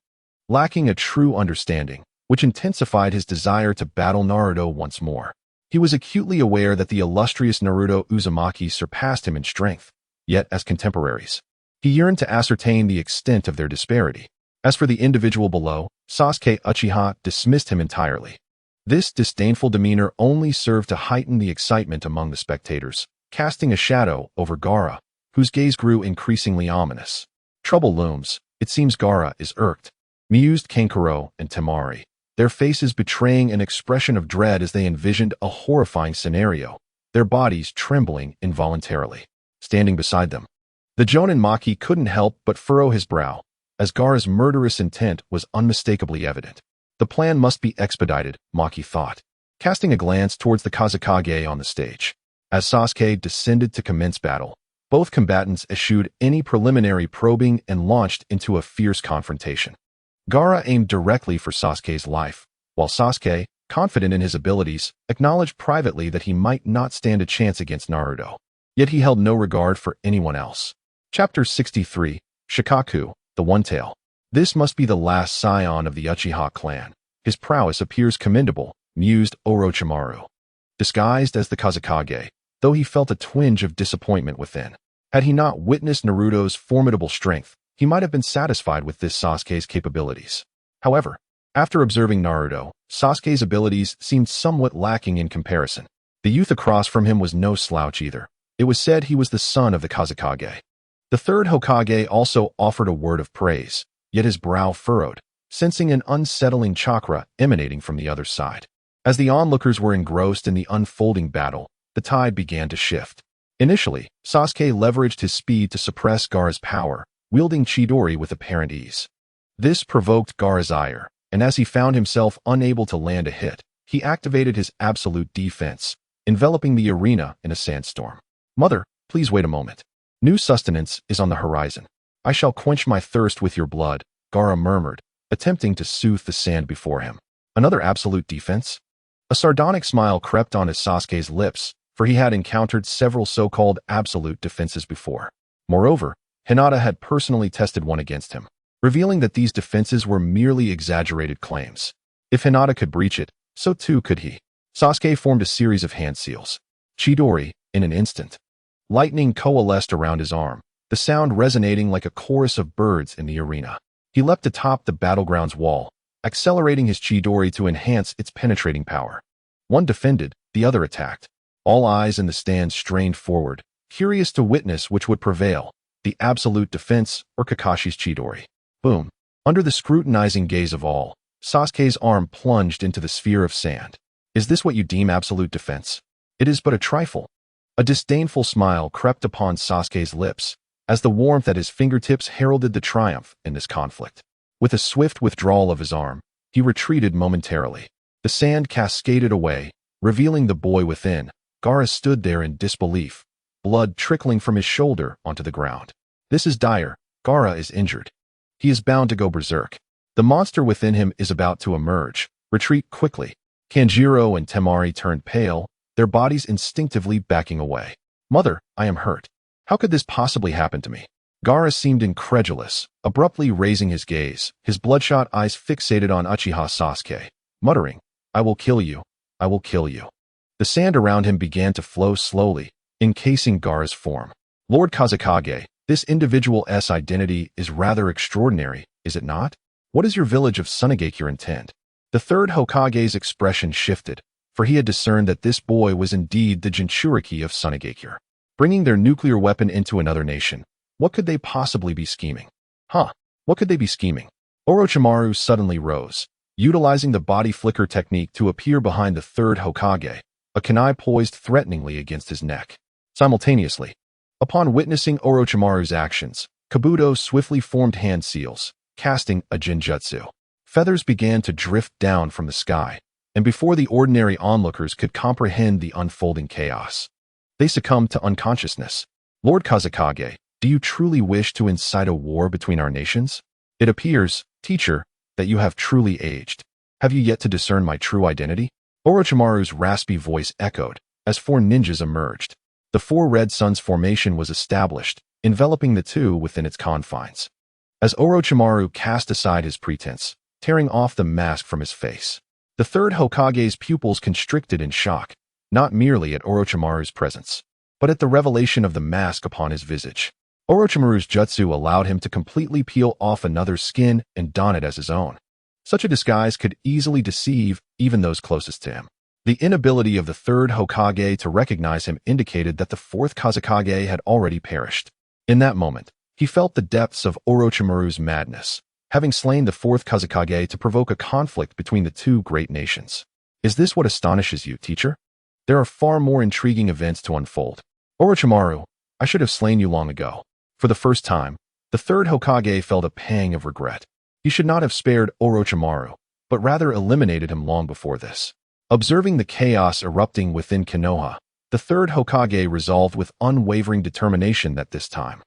lacking a true understanding, which intensified his desire to battle Naruto once more. He was acutely aware that the illustrious Naruto Uzumaki surpassed him in strength, yet as contemporaries, he yearned to ascertain the extent of their disparity. As for the individual below, Sasuke Uchiha dismissed him entirely. This disdainful demeanor only served to heighten the excitement among the spectators, casting a shadow over Gara, whose gaze grew increasingly ominous. Trouble looms. It seems Gara is irked, mused Kankuro and Temari, their faces betraying an expression of dread as they envisioned a horrifying scenario, their bodies trembling involuntarily. Standing beside them, the Jonin Maki couldn't help but furrow his brow, as Gara's murderous intent was unmistakably evident. The plan must be expedited, Maki thought, casting a glance towards the Kazekage on the stage. As Sasuke descended to commence battle, both combatants eschewed any preliminary probing and launched into a fierce confrontation. Gara aimed directly for Sasuke's life, while Sasuke, confident in his abilities, acknowledged privately that he might not stand a chance against Naruto. Yet he held no regard for anyone else. Chapter 63, Shikaku, the One-Tail. This must be the last scion of the Uchiha clan. His prowess appears commendable, mused Orochimaru. Disguised as the Kazekage, though he felt a twinge of disappointment within. Had he not witnessed Naruto's formidable strength, he might have been satisfied with this Sasuke's capabilities. However, after observing Naruto, Sasuke's abilities seemed somewhat lacking in comparison. The youth across from him was no slouch either. It was said he was the son of the Kazekage. The third Hokage also offered a word of praise, yet his brow furrowed, sensing an unsettling chakra emanating from the other side. As the onlookers were engrossed in the unfolding battle, the tide began to shift. Initially, Sasuke leveraged his speed to suppress Gara's power, wielding Chidori with apparent ease. This provoked Gara's ire, and as he found himself unable to land a hit, he activated his absolute defense, enveloping the arena in a sandstorm. "Mother, please wait a moment." New sustenance is on the horizon. I shall quench my thirst with your blood, Gara murmured, attempting to soothe the sand before him. Another absolute defense? A sardonic smile crept onto Sasuke's lips, for he had encountered several so-called absolute defenses before. Moreover, Hinata had personally tested one against him, revealing that these defenses were merely exaggerated claims. If Hinata could breach it, so too could he. Sasuke formed a series of hand seals. Chidori, in an instant. Lightning coalesced around his arm, the sound resonating like a chorus of birds in the arena. He leapt atop the battleground's wall, accelerating his Chidori to enhance its penetrating power. One defended, the other attacked. All eyes in the stand strained forward, curious to witness which would prevail, the absolute defense or Kakashi's Chidori. Boom. Under the scrutinizing gaze of all, Sasuke's arm plunged into the sphere of sand. Is this what you deem absolute defense? It is but a trifle. A disdainful smile crept upon Sasuke's lips, as the warmth at his fingertips heralded the triumph in this conflict. With a swift withdrawal of his arm, he retreated momentarily. The sand cascaded away, revealing the boy within. Gara stood there in disbelief, blood trickling from his shoulder onto the ground. This is dire. Gara is injured. He is bound to go berserk. The monster within him is about to emerge. Retreat quickly. Kanjiro and Temari turned pale, their bodies instinctively backing away. Mother, I am hurt. How could this possibly happen to me? Gara seemed incredulous, abruptly raising his gaze, his bloodshot eyes fixated on Uchiha Sasuke, muttering, I will kill you. I will kill you. The sand around him began to flow slowly, encasing Gara's form. Lord Kazekage, this individual's identity is rather extraordinary, is it not? What is your village of Sunagakure intent? The third Hokage's expression shifted, for he had discerned that this boy was indeed the Jinchuriki of Sunagakure. Bringing their nuclear weapon into another nation, what could they possibly be scheming? What could they be scheming? Orochimaru suddenly rose, utilizing the body flicker technique to appear behind the third Hokage, a kunai poised threateningly against his neck. Simultaneously, upon witnessing Orochimaru's actions, Kabuto swiftly formed hand seals, casting a Genjutsu. Feathers began to drift down from the sky, and before the ordinary onlookers could comprehend the unfolding chaos, they succumbed to unconsciousness. Lord Kazekage, do you truly wish to incite a war between our nations? It appears, teacher, that you have truly aged. Have you yet to discern my true identity? Orochimaru's raspy voice echoed, as four ninjas emerged. The Four Red Suns formation was established, enveloping the two within its confines. As Orochimaru cast aside his pretense, tearing off the mask from his face, the third Hokage's pupils constricted in shock, not merely at Orochimaru's presence, but at the revelation of the mask upon his visage. Orochimaru's jutsu allowed him to completely peel off another's skin and don it as his own. Such a disguise could easily deceive even those closest to him. The inability of the third Hokage to recognize him indicated that the fourth Kazekage had already perished. In that moment, he felt the depths of Orochimaru's madness, having slain the fourth Kazekage to provoke a conflict between the two great nations. Is this what astonishes you, teacher? There are far more intriguing events to unfold. Orochimaru, I should have slain you long ago. For the first time, the third Hokage felt a pang of regret. He should not have spared Orochimaru, but rather eliminated him long before this. Observing the chaos erupting within Konoha, the third Hokage resolved with unwavering determination that this time,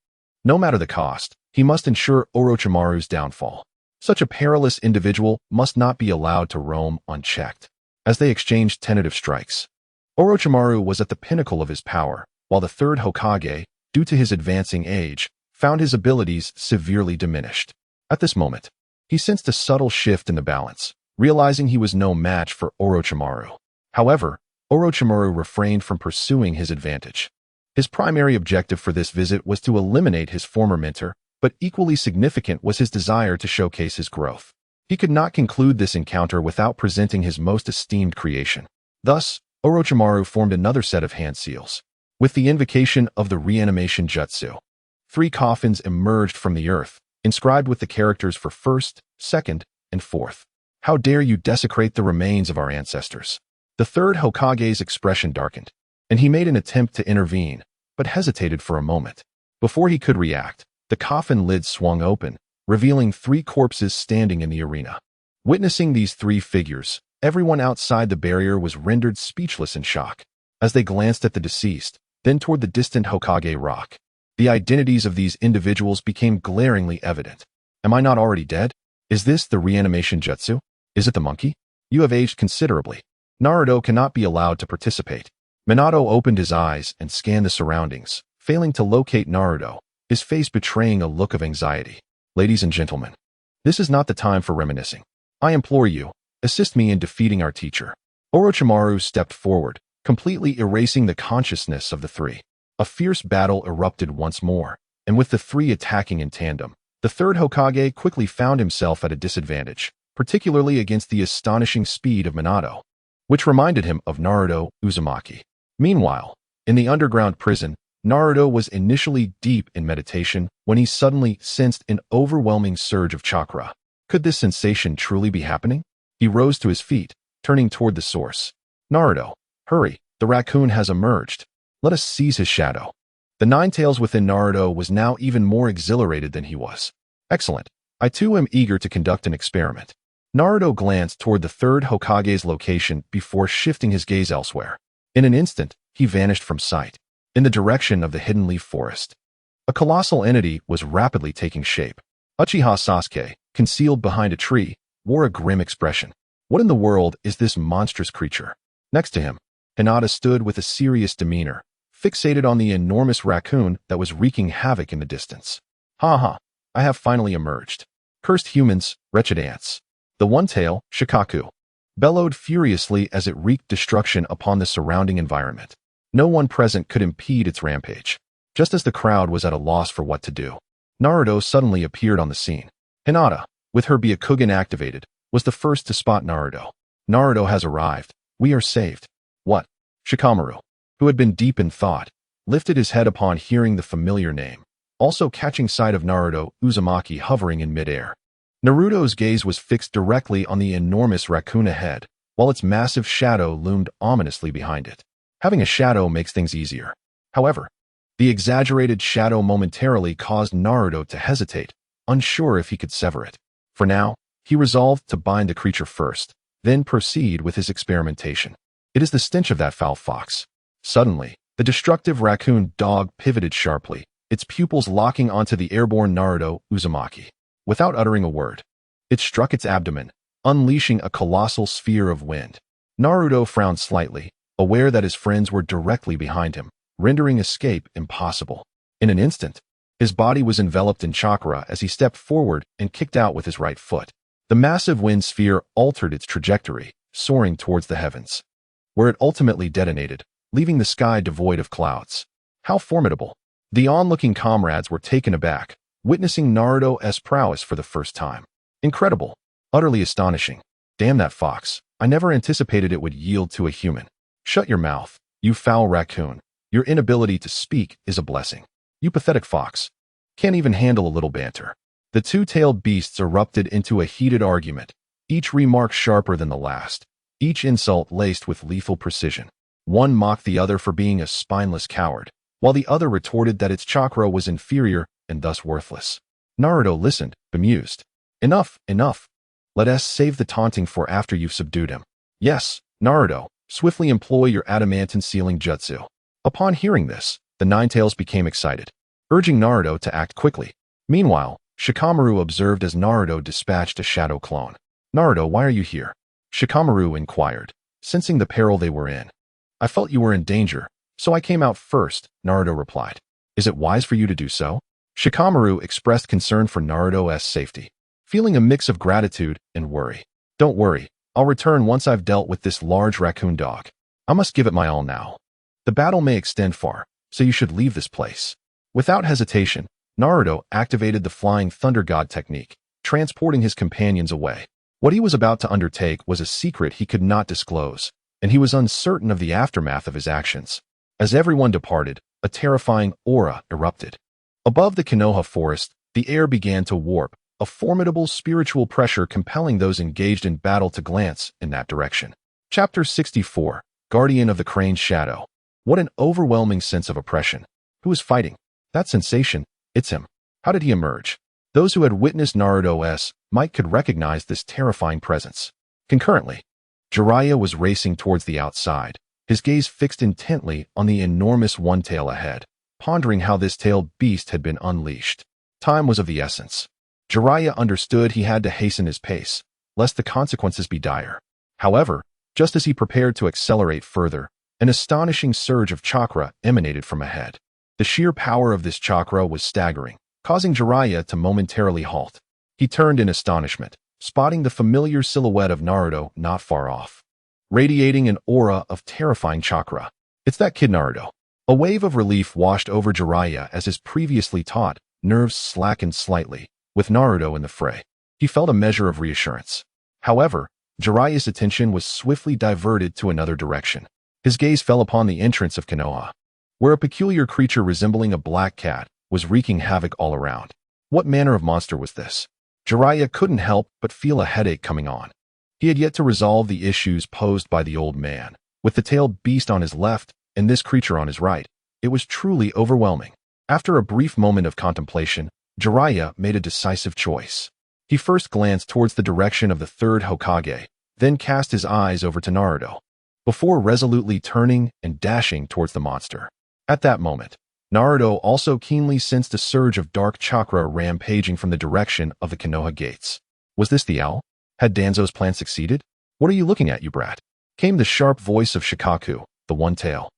no matter the cost, he must ensure Orochimaru's downfall. Such a perilous individual must not be allowed to roam unchecked. As they exchanged tentative strikes, Orochimaru was at the pinnacle of his power, while the third Hokage, due to his advancing age, found his abilities severely diminished. At this moment, he sensed a subtle shift in the balance, realizing he was no match for Orochimaru. However, Orochimaru refrained from pursuing his advantage. His primary objective for this visit was to eliminate his former mentor, but equally significant was his desire to showcase his growth. He could not conclude this encounter without presenting his most esteemed creation. Thus, Orochimaru formed another set of hand seals. With the invocation of the reanimation jutsu, 3 coffins emerged from the earth, inscribed with the characters for first, second, and fourth. How dare you desecrate the remains of our ancestors? The third Hokage's expression darkened, and he made an attempt to intervene, but hesitated for a moment. Before he could react, the coffin lid swung open, revealing 3 corpses standing in the arena. Witnessing these 3 figures, everyone outside the barrier was rendered speechless in shock. As they glanced at the deceased, then toward the distant Hokage rock, The identities of these individuals became glaringly evident. Am I not already dead? Is this the reanimation jutsu? Is it the monkey? You have aged considerably. Naruto cannot be allowed to participate. Minato opened his eyes and scanned the surroundings, failing to locate Naruto, his face betraying a look of anxiety. Ladies and gentlemen, this is not the time for reminiscing. I implore you, assist me in defeating our teacher. Orochimaru stepped forward, completely erasing the consciousness of the three. A fierce battle erupted once more, and with the three attacking in tandem, the third Hokage quickly found himself at a disadvantage, particularly against the astonishing speed of Minato, which reminded him of Naruto Uzumaki. Meanwhile, in the underground prison, Naruto was initially deep in meditation when he suddenly sensed an overwhelming surge of chakra. Could this sensation truly be happening? He rose to his feet, turning toward the source. Naruto, hurry, the raccoon has emerged. Let us seize his shadow. The nine tails within Naruto was now even more exhilarated than he was. Excellent. I too am eager to conduct an experiment. Naruto glanced toward the third Hokage's location before shifting his gaze elsewhere. In an instant, he vanished from sight, in the direction of the hidden leaf forest. A colossal entity was rapidly taking shape. Uchiha Sasuke, concealed behind a tree, wore a grim expression. What in the world is this monstrous creature? Next to him, Hinata stood with a serious demeanor, fixated on the enormous raccoon that was wreaking havoc in the distance. Ha ha, I have finally emerged. Cursed humans, wretched ants. The one-tail, Shikaku, bellowed furiously as it wreaked destruction upon the surrounding environment. No one present could impede its rampage. Just as the crowd was at a loss for what to do, Naruto suddenly appeared on the scene. Hinata, with her Byakugan activated, was the first to spot Naruto. Naruto has arrived. We are saved. What? Shikamaru, who had been deep in thought, lifted his head upon hearing the familiar name, also catching sight of Naruto Uzumaki hovering in midair. Naruto's gaze was fixed directly on the enormous raccoon ahead, while its massive shadow loomed ominously behind it. Having a shadow makes things easier. However, the exaggerated shadow momentarily caused Naruto to hesitate, unsure if he could sever it. For now, he resolved to bind the creature first, then proceed with his experimentation. It is the stench of that foul fox. Suddenly, the destructive raccoon dog pivoted sharply, its pupils locking onto the airborne Naruto Uzumaki. Without uttering a word, it struck its abdomen, unleashing a colossal sphere of wind. Naruto frowned slightly, aware that his friends were directly behind him, rendering escape impossible. In an instant, his body was enveloped in chakra as he stepped forward and kicked out with his right foot. The massive wind sphere altered its trajectory, soaring towards the heavens, where it ultimately detonated, leaving the sky devoid of clouds. How formidable! The onlooking comrades were taken aback, witnessing Naruto's prowess for the first time. Incredible, utterly astonishing. Damn that fox, I never anticipated it would yield to a human. Shut your mouth, you foul raccoon. Your inability to speak is a blessing. You pathetic fox. Can't even handle a little banter. The two-tailed beasts erupted into a heated argument, each remark sharper than the last, each insult laced with lethal precision. One mocked the other for being a spineless coward, while the other retorted that its chakra was inferior and thus worthless. Naruto listened, bemused. Enough, enough. Let us save the taunting for after you've subdued him. Yes, Naruto, swiftly employ your adamantine sealing jutsu. Upon hearing this, the Nine Tails became excited, urging Naruto to act quickly. Meanwhile, Shikamaru observed as Naruto dispatched a shadow clone. Naruto, why are you here? Shikamaru inquired, sensing the peril they were in. I felt you were in danger, so I came out first, Naruto replied. Is it wise for you to do so? Shikamaru expressed concern for Naruto's safety, feeling a mix of gratitude and worry. Don't worry, I'll return once I've dealt with this large raccoon dog. I must give it my all now. The battle may extend far, so you should leave this place. Without hesitation, Naruto activated the Flying Thunder God technique, transporting his companions away. What he was about to undertake was a secret he could not disclose, and he was uncertain of the aftermath of his actions. As everyone departed, a terrifying aura erupted. Above the Konoha forest, the air began to warp, a formidable spiritual pressure compelling those engaged in battle to glance in that direction. Chapter 64, Guardian of the Crane's Shadow. What an overwhelming sense of oppression. Who is fighting? That sensation, it's him. How did he emerge? Those who had witnessed Naruto's might could recognize this terrifying presence. Concurrently, Jiraiya was racing towards the outside, his gaze fixed intently on the enormous one-tail ahead, pondering how this tailed beast had been unleashed. Time was of the essence. Jiraiya understood he had to hasten his pace, lest the consequences be dire. However, just as he prepared to accelerate further, an astonishing surge of chakra emanated from ahead. The sheer power of this chakra was staggering, causing Jiraiya to momentarily halt. He turned in astonishment, spotting the familiar silhouette of Naruto not far off, radiating an aura of terrifying chakra. It's that kid Naruto. A wave of relief washed over Jiraiya as his previously taut nerves slackened slightly, with Naruto in the fray. He felt a measure of reassurance. However, Jiraiya's attention was swiftly diverted to another direction. His gaze fell upon the entrance of Konoha, where a peculiar creature resembling a black cat was wreaking havoc all around. What manner of monster was this? Jiraiya couldn't help but feel a headache coming on. He had yet to resolve the issues posed by the old man. With the tailed beast on his left and this creature on his right, it was truly overwhelming. After a brief moment of contemplation, Jiraiya made a decisive choice. He first glanced towards the direction of the third Hokage, then cast his eyes over to Naruto, before resolutely turning and dashing towards the monster. At that moment, Naruto also keenly sensed a surge of dark chakra rampaging from the direction of the Konoha gates. Was this the owl? Had Danzo's plan succeeded? What are you looking at, you brat? Came the sharp voice of Shikaku, the One Tail,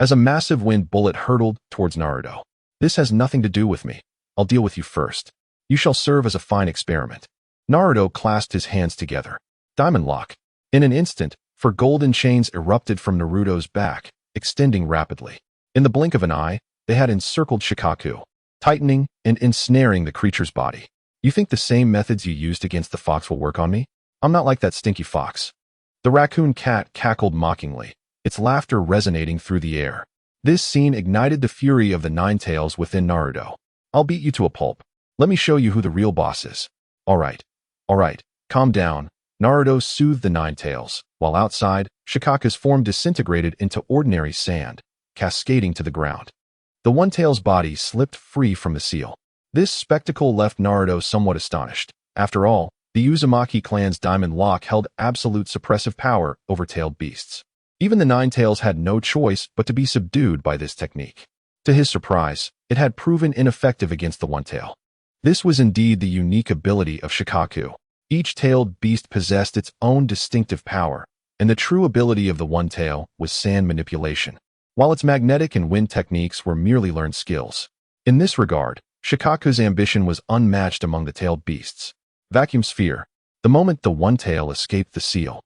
as a massive wind bullet hurtled towards Naruto. This has nothing to do with me. I'll deal with you first. You shall serve as a fine experiment. Naruto clasped his hands together. Diamond lock. In an instant, four golden chains erupted from Naruto's back, extending rapidly. In the blink of an eye, they had encircled Shikaku, tightening and ensnaring the creature's body. You think the same methods you used against the fox will work on me? I'm not like that stinky fox. The raccoon cat cackled mockingly, its laughter resonating through the air. This scene ignited the fury of the Nine Tails within Naruto. I'll beat you to a pulp. Let me show you who the real boss is. All right, calm down. Naruto soothed the Nine Tails, while outside, Shikaku's form disintegrated into ordinary sand, cascading to the ground. The One Tail's body slipped free from the seal. This spectacle left Naruto somewhat astonished. After all, the Uzumaki clan's diamond lock held absolute suppressive power over tailed beasts. Even the Nine Tails had no choice but to be subdued by this technique. To his surprise, it had proven ineffective against the One Tail. This was indeed the unique ability of Shikaku. Each tailed beast possessed its own distinctive power, and the true ability of the One Tail was sand manipulation, while its magnetic and wind techniques were merely learned skills. In this regard, Shikaku's ambition was unmatched among the tailed beasts. Vacuum sphere. The moment the One Tail escaped the seal,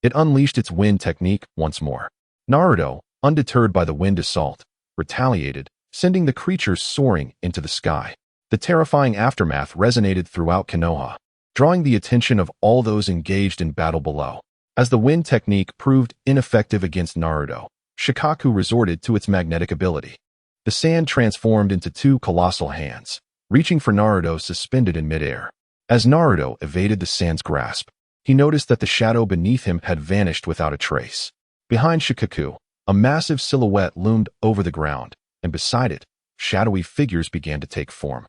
it unleashed its wind technique once more. Naruto, undeterred by the wind assault, retaliated, sending the creature soaring into the sky. The terrifying aftermath resonated throughout Konoha, drawing the attention of all those engaged in battle below. As the wind technique proved ineffective against Naruto, Shikaku resorted to its magnetic ability. The sand transformed into two colossal hands, reaching for Naruto suspended in midair. As Naruto evaded the sand's grasp, he noticed that the shadow beneath him had vanished without a trace. Behind Shikaku, a massive silhouette loomed over the ground, and beside it, shadowy figures began to take form,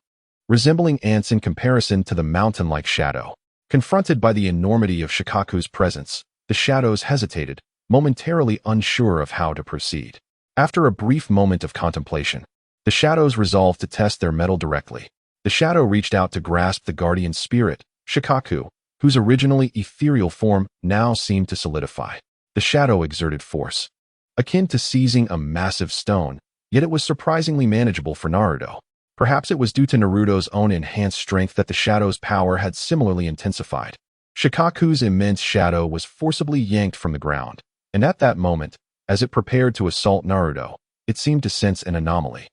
resembling ants in comparison to the mountain-like shadow. Confronted by the enormity of Shikaku's presence, the shadows hesitated, momentarily unsure of how to proceed. After a brief moment of contemplation, the shadows resolved to test their mettle directly. The shadow reached out to grasp the guardian spirit, Shikaku, whose originally ethereal form now seemed to solidify. The shadow exerted force, akin to seizing a massive stone, yet it was surprisingly manageable for Naruto. Perhaps it was due to Naruto's own enhanced strength that the shadow's power had similarly intensified. Shikaku's immense shadow was forcibly yanked from the ground, and at that moment, as it prepared to assault Naruto, it seemed to sense an anomaly.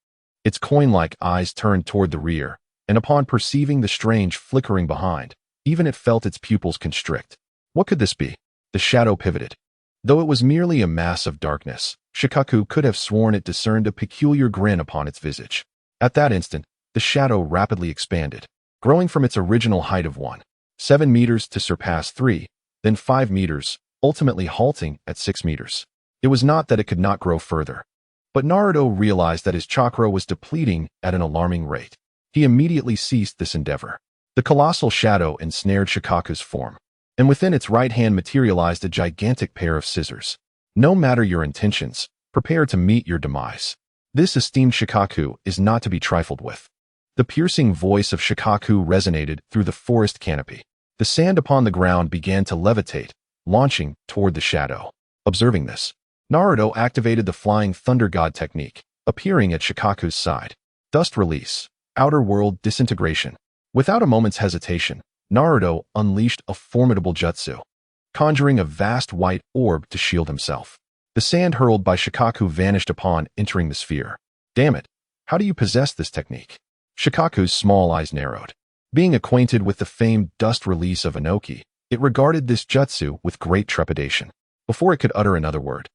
Its coin-like eyes turned toward the rear, and upon perceiving the strange flickering behind, even it felt its pupils constrict. What could this be? The shadow pivoted. Though it was merely a mass of darkness, Shikaku could have sworn it discerned a peculiar grin upon its visage. At that instant, the shadow rapidly expanded, growing from its original height of 1.7 meters to surpass 3, then 5 meters, ultimately halting at 6 meters. It was not that it could not grow further, but Naruto realized that his chakra was depleting at an alarming rate. He immediately ceased this endeavor. The colossal shadow ensnared Shikaku's form, and within its right hand materialized a gigantic pair of scissors. No matter your intentions, prepare to meet your demise. This esteemed Shikaku is not to be trifled with. The piercing voice of Shikaku resonated through the forest canopy. The sand upon the ground began to levitate, launching toward the shadow. Observing this, Naruto activated the Flying Thunder God technique, appearing at Shikaku's side. Dust release, outer world disintegration. Without a moment's hesitation, Naruto unleashed a formidable jutsu, conjuring a vast white orb to shield himself. The sand hurled by Shikaku vanished upon entering the sphere. Damn it, how do you possess this technique? Shikaku's small eyes narrowed. Being acquainted with the famed dust release of Inoki, it regarded this jutsu with great trepidation. Before it could utter another word,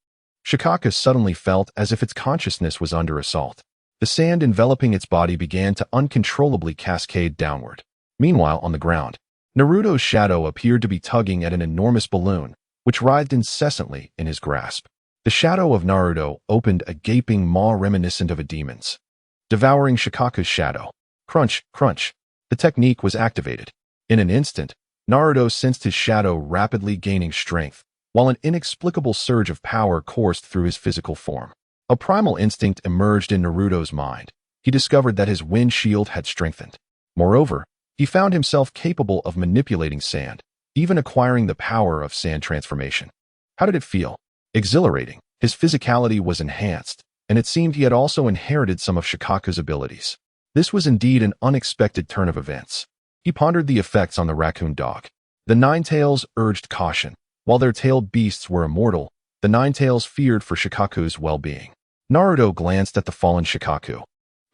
Shikaku suddenly felt as if its consciousness was under assault. The sand enveloping its body began to uncontrollably cascade downward. Meanwhile, on the ground, Naruto's shadow appeared to be tugging at an enormous balloon, which writhed incessantly in his grasp. The shadow of Naruto opened a gaping maw reminiscent of a demon's, devouring Shikaku's shadow. Crunch, crunch. The technique was activated. In an instant, Naruto sensed his shadow rapidly gaining strength, while an inexplicable surge of power coursed through his physical form. A primal instinct emerged in Naruto's mind. He discovered that his wind shield had strengthened. Moreover, he found himself capable of manipulating sand, even acquiring the power of sand transformation. How did it feel? Exhilarating. His physicality was enhanced, and it seemed he had also inherited some of Shikaku's abilities. This was indeed an unexpected turn of events. He pondered the effects on the raccoon dog. The Ninetales urged caution. While their tailed beasts were immortal, the Ninetales feared for Shikaku's well-being. Naruto glanced at the fallen Shikaku,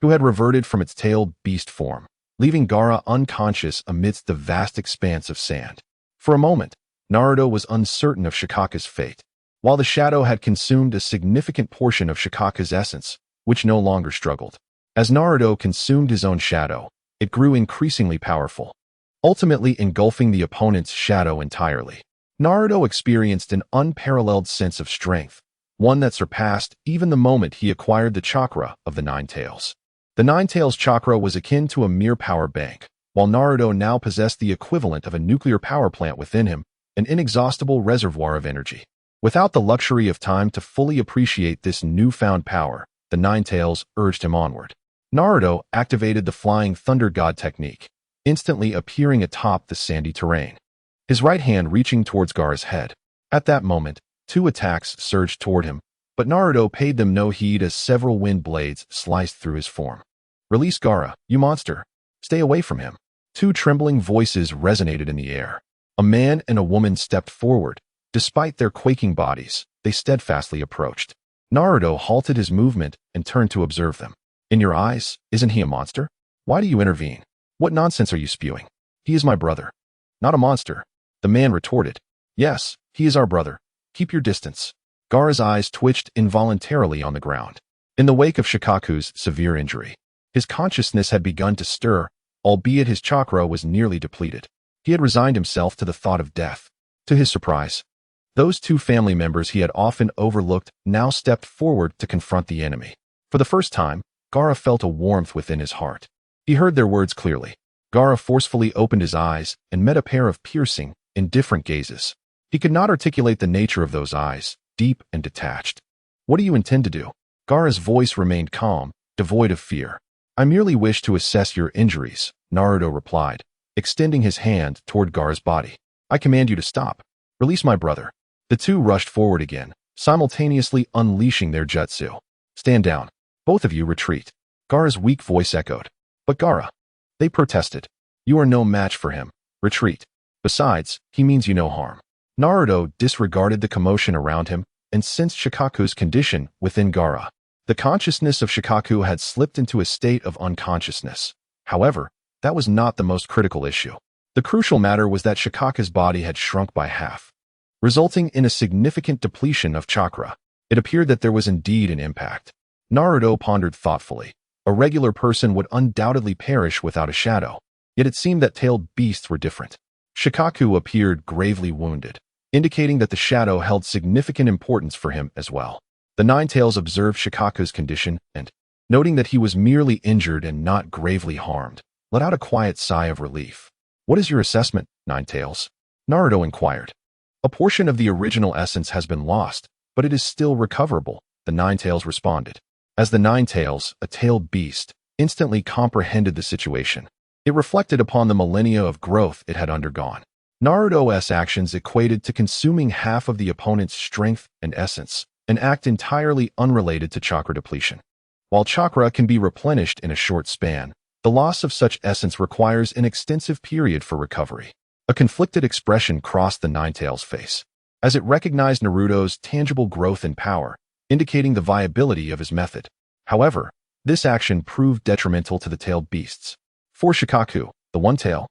who had reverted from its tailed beast form, leaving Gara unconscious amidst the vast expanse of sand. For a moment, Naruto was uncertain of Shikaku's fate. While the shadow had consumed a significant portion of Shikaku's essence, which no longer struggled. As Naruto consumed his own shadow, it grew increasingly powerful, ultimately engulfing the opponent's shadow entirely. Naruto experienced an unparalleled sense of strength, one that surpassed even the moment he acquired the chakra of the Ninetales. The Ninetales chakra was akin to a mere power bank, while Naruto now possessed the equivalent of a nuclear power plant within him, an inexhaustible reservoir of energy. Without the luxury of time to fully appreciate this newfound power, the Ninetales urged him onward. Naruto activated the Flying Thunder God technique, instantly appearing atop the sandy terrain, his right hand reaching towards Gara's head. At that moment, two attacks surged toward him, but Naruto paid them no heed as several wind blades sliced through his form. "Release Gara, you monster! Stay away from him!" Two trembling voices resonated in the air. A man and a woman stepped forward. Despite their quaking bodies, they steadfastly approached. Naruto halted his movement and turned to observe them. "In your eyes, isn't he a monster? Why do you intervene? What nonsense are you spewing? He is my brother." "Not a monster," the man retorted. "Yes, he is our brother. Keep your distance." Gara's eyes twitched involuntarily on the ground. In the wake of Shikaku's severe injury, his consciousness had begun to stir, albeit his chakra was nearly depleted. He had resigned himself to the thought of death. To his surprise, those two family members he had often overlooked now stepped forward to confront the enemy. For the first time, Gara felt a warmth within his heart. He heard their words clearly. Gara forcefully opened his eyes and met a pair of piercing, indifferent gazes. He could not articulate the nature of those eyes, deep and detached. "What do you intend to do?" Gara's voice remained calm, devoid of fear. "I merely wish to assess your injuries," Naruto replied, extending his hand toward Gara's body. "I command you to stop. Release my brother." The two rushed forward again, simultaneously unleashing their jutsu. "Stand down. Both of you retreat." Gara's weak voice echoed. "But Gara," they protested, "you are no match for him. Retreat. Besides, he means you no harm." Naruto disregarded the commotion around him and sensed Shikaku's condition within Gara. The consciousness of Shikaku had slipped into a state of unconsciousness. However, that was not the most critical issue. The crucial matter was that Shikaku's body had shrunk by half, resulting in a significant depletion of chakra. It appeared that there was indeed an impact. Naruto pondered thoughtfully. A regular person would undoubtedly perish without a shadow, yet it seemed that tailed beasts were different. Shikaku appeared gravely wounded, indicating that the shadow held significant importance for him as well. The Ninetales observed Shikaku's condition and, noting that he was merely injured and not gravely harmed, let out a quiet sigh of relief. "What is your assessment, Ninetales?" Naruto inquired. "A portion of the original essence has been lost, but it is still recoverable," the Ninetales responded. As the Nine-Tails, a tailed beast, instantly comprehended the situation. It reflected upon the millennia of growth it had undergone. Naruto's actions equated to consuming half of the opponent's strength and essence, an act entirely unrelated to chakra depletion. While chakra can be replenished in a short span, the loss of such essence requires an extensive period for recovery. A conflicted expression crossed the Nine-Tails' face, as it recognized Naruto's tangible growth and power, indicating the viability of his method. However, this action proved detrimental to the tailed beasts. For Shikaku, the One-Tail,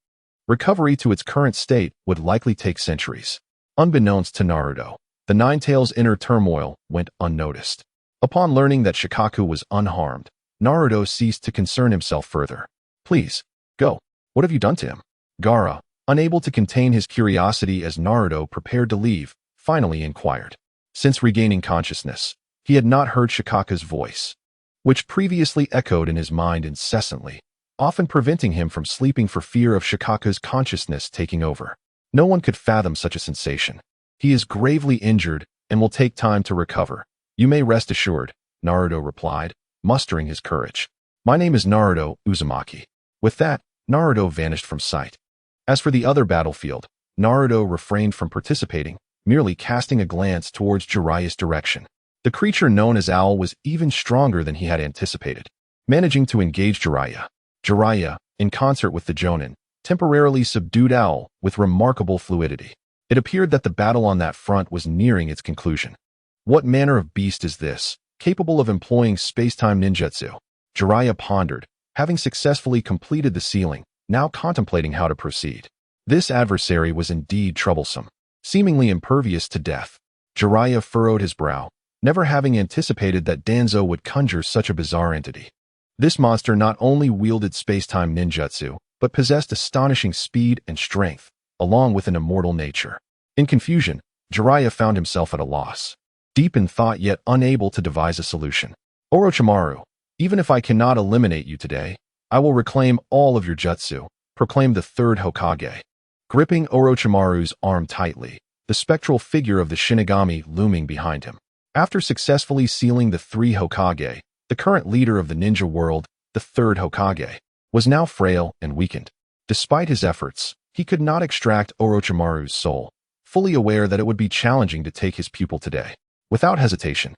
recovery to its current state would likely take centuries. Unbeknownst to Naruto, the Nine-Tails' inner turmoil went unnoticed. Upon learning that Shikaku was unharmed, Naruto ceased to concern himself further. Please, go. What have you done to him? Gara, unable to contain his curiosity as Naruto prepared to leave, finally inquired. Since regaining consciousness, he had not heard Shikaku's voice, which previously echoed in his mind incessantly, often preventing him from sleeping for fear of Shikaku's consciousness taking over. No one could fathom such a sensation. He is gravely injured and will take time to recover. You may rest assured, Naruto replied, mustering his courage. My name is Naruto Uzumaki. With that, Naruto vanished from sight. As for the other battlefield, Naruto refrained from participating, merely casting a glance towards Jiraiya's direction. The creature known as Owl was even stronger than he had anticipated. Managing to engage Jiraiya, in concert with the Jonin, temporarily subdued Owl with remarkable fluidity. It appeared that the battle on that front was nearing its conclusion. What manner of beast is this, capable of employing space-time ninjutsu? Jiraiya pondered, having successfully completed the sealing, now contemplating how to proceed. This adversary was indeed troublesome, seemingly impervious to death. Jiraiya furrowed his brow, never having anticipated that Danzo would conjure such a bizarre entity. This monster not only wielded space-time ninjutsu, but possessed astonishing speed and strength, along with an immortal nature. In confusion, Jiraiya found himself at a loss, deep in thought yet unable to devise a solution. Orochimaru, even if I cannot eliminate you today, I will reclaim all of your jutsu, proclaimed the third Hokage. Gripping Orochimaru's arm tightly, the spectral figure of the Shinigami looming behind him. After successfully sealing the three Hokage, the current leader of the ninja world, the third Hokage, was now frail and weakened. Despite his efforts, he could not extract Orochimaru's soul, fully aware that it would be challenging to take his pupil today. Without hesitation,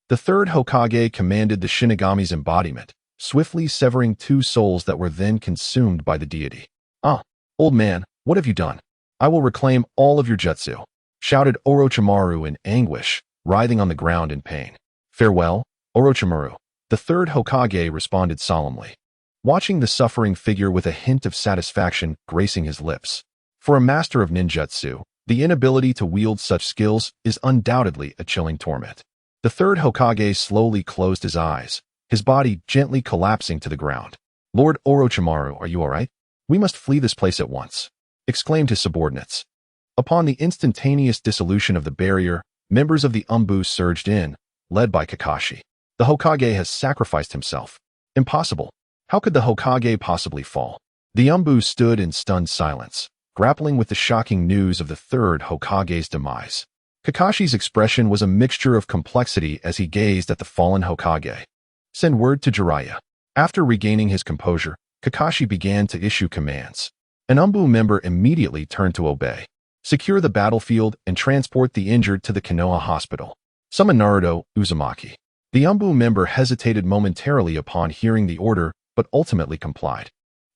the third Hokage commanded the Shinigami's embodiment, swiftly severing two souls that were then consumed by the deity. Ah, old man, what have you done? I will reclaim all of your jutsu, shouted Orochimaru in anguish, writhing on the ground in pain. Farewell, Orochimaru, the third Hokage responded solemnly, watching the suffering figure with a hint of satisfaction gracing his lips. For a master of ninjutsu, the inability to wield such skills is undoubtedly a chilling torment. The third Hokage slowly closed his eyes, his body gently collapsing to the ground. Lord Orochimaru, are you all right? We must flee this place at once, exclaimed his subordinates. Upon the instantaneous dissolution of the barrier, members of the Umbu surged in, led by Kakashi. The Hokage has sacrificed himself. Impossible. How could the Hokage possibly fall? The Umbu stood in stunned silence, grappling with the shocking news of the third Hokage's demise. Kakashi's expression was a mixture of complexity as he gazed at the fallen Hokage. Send word to Jiraiya. After regaining his composure, Kakashi began to issue commands. An Umbu member immediately turned to obey. Secure the battlefield and transport the injured to the Konoha hospital. Summon Naruto Uzumaki. The Umbu member hesitated momentarily upon hearing the order, but ultimately complied.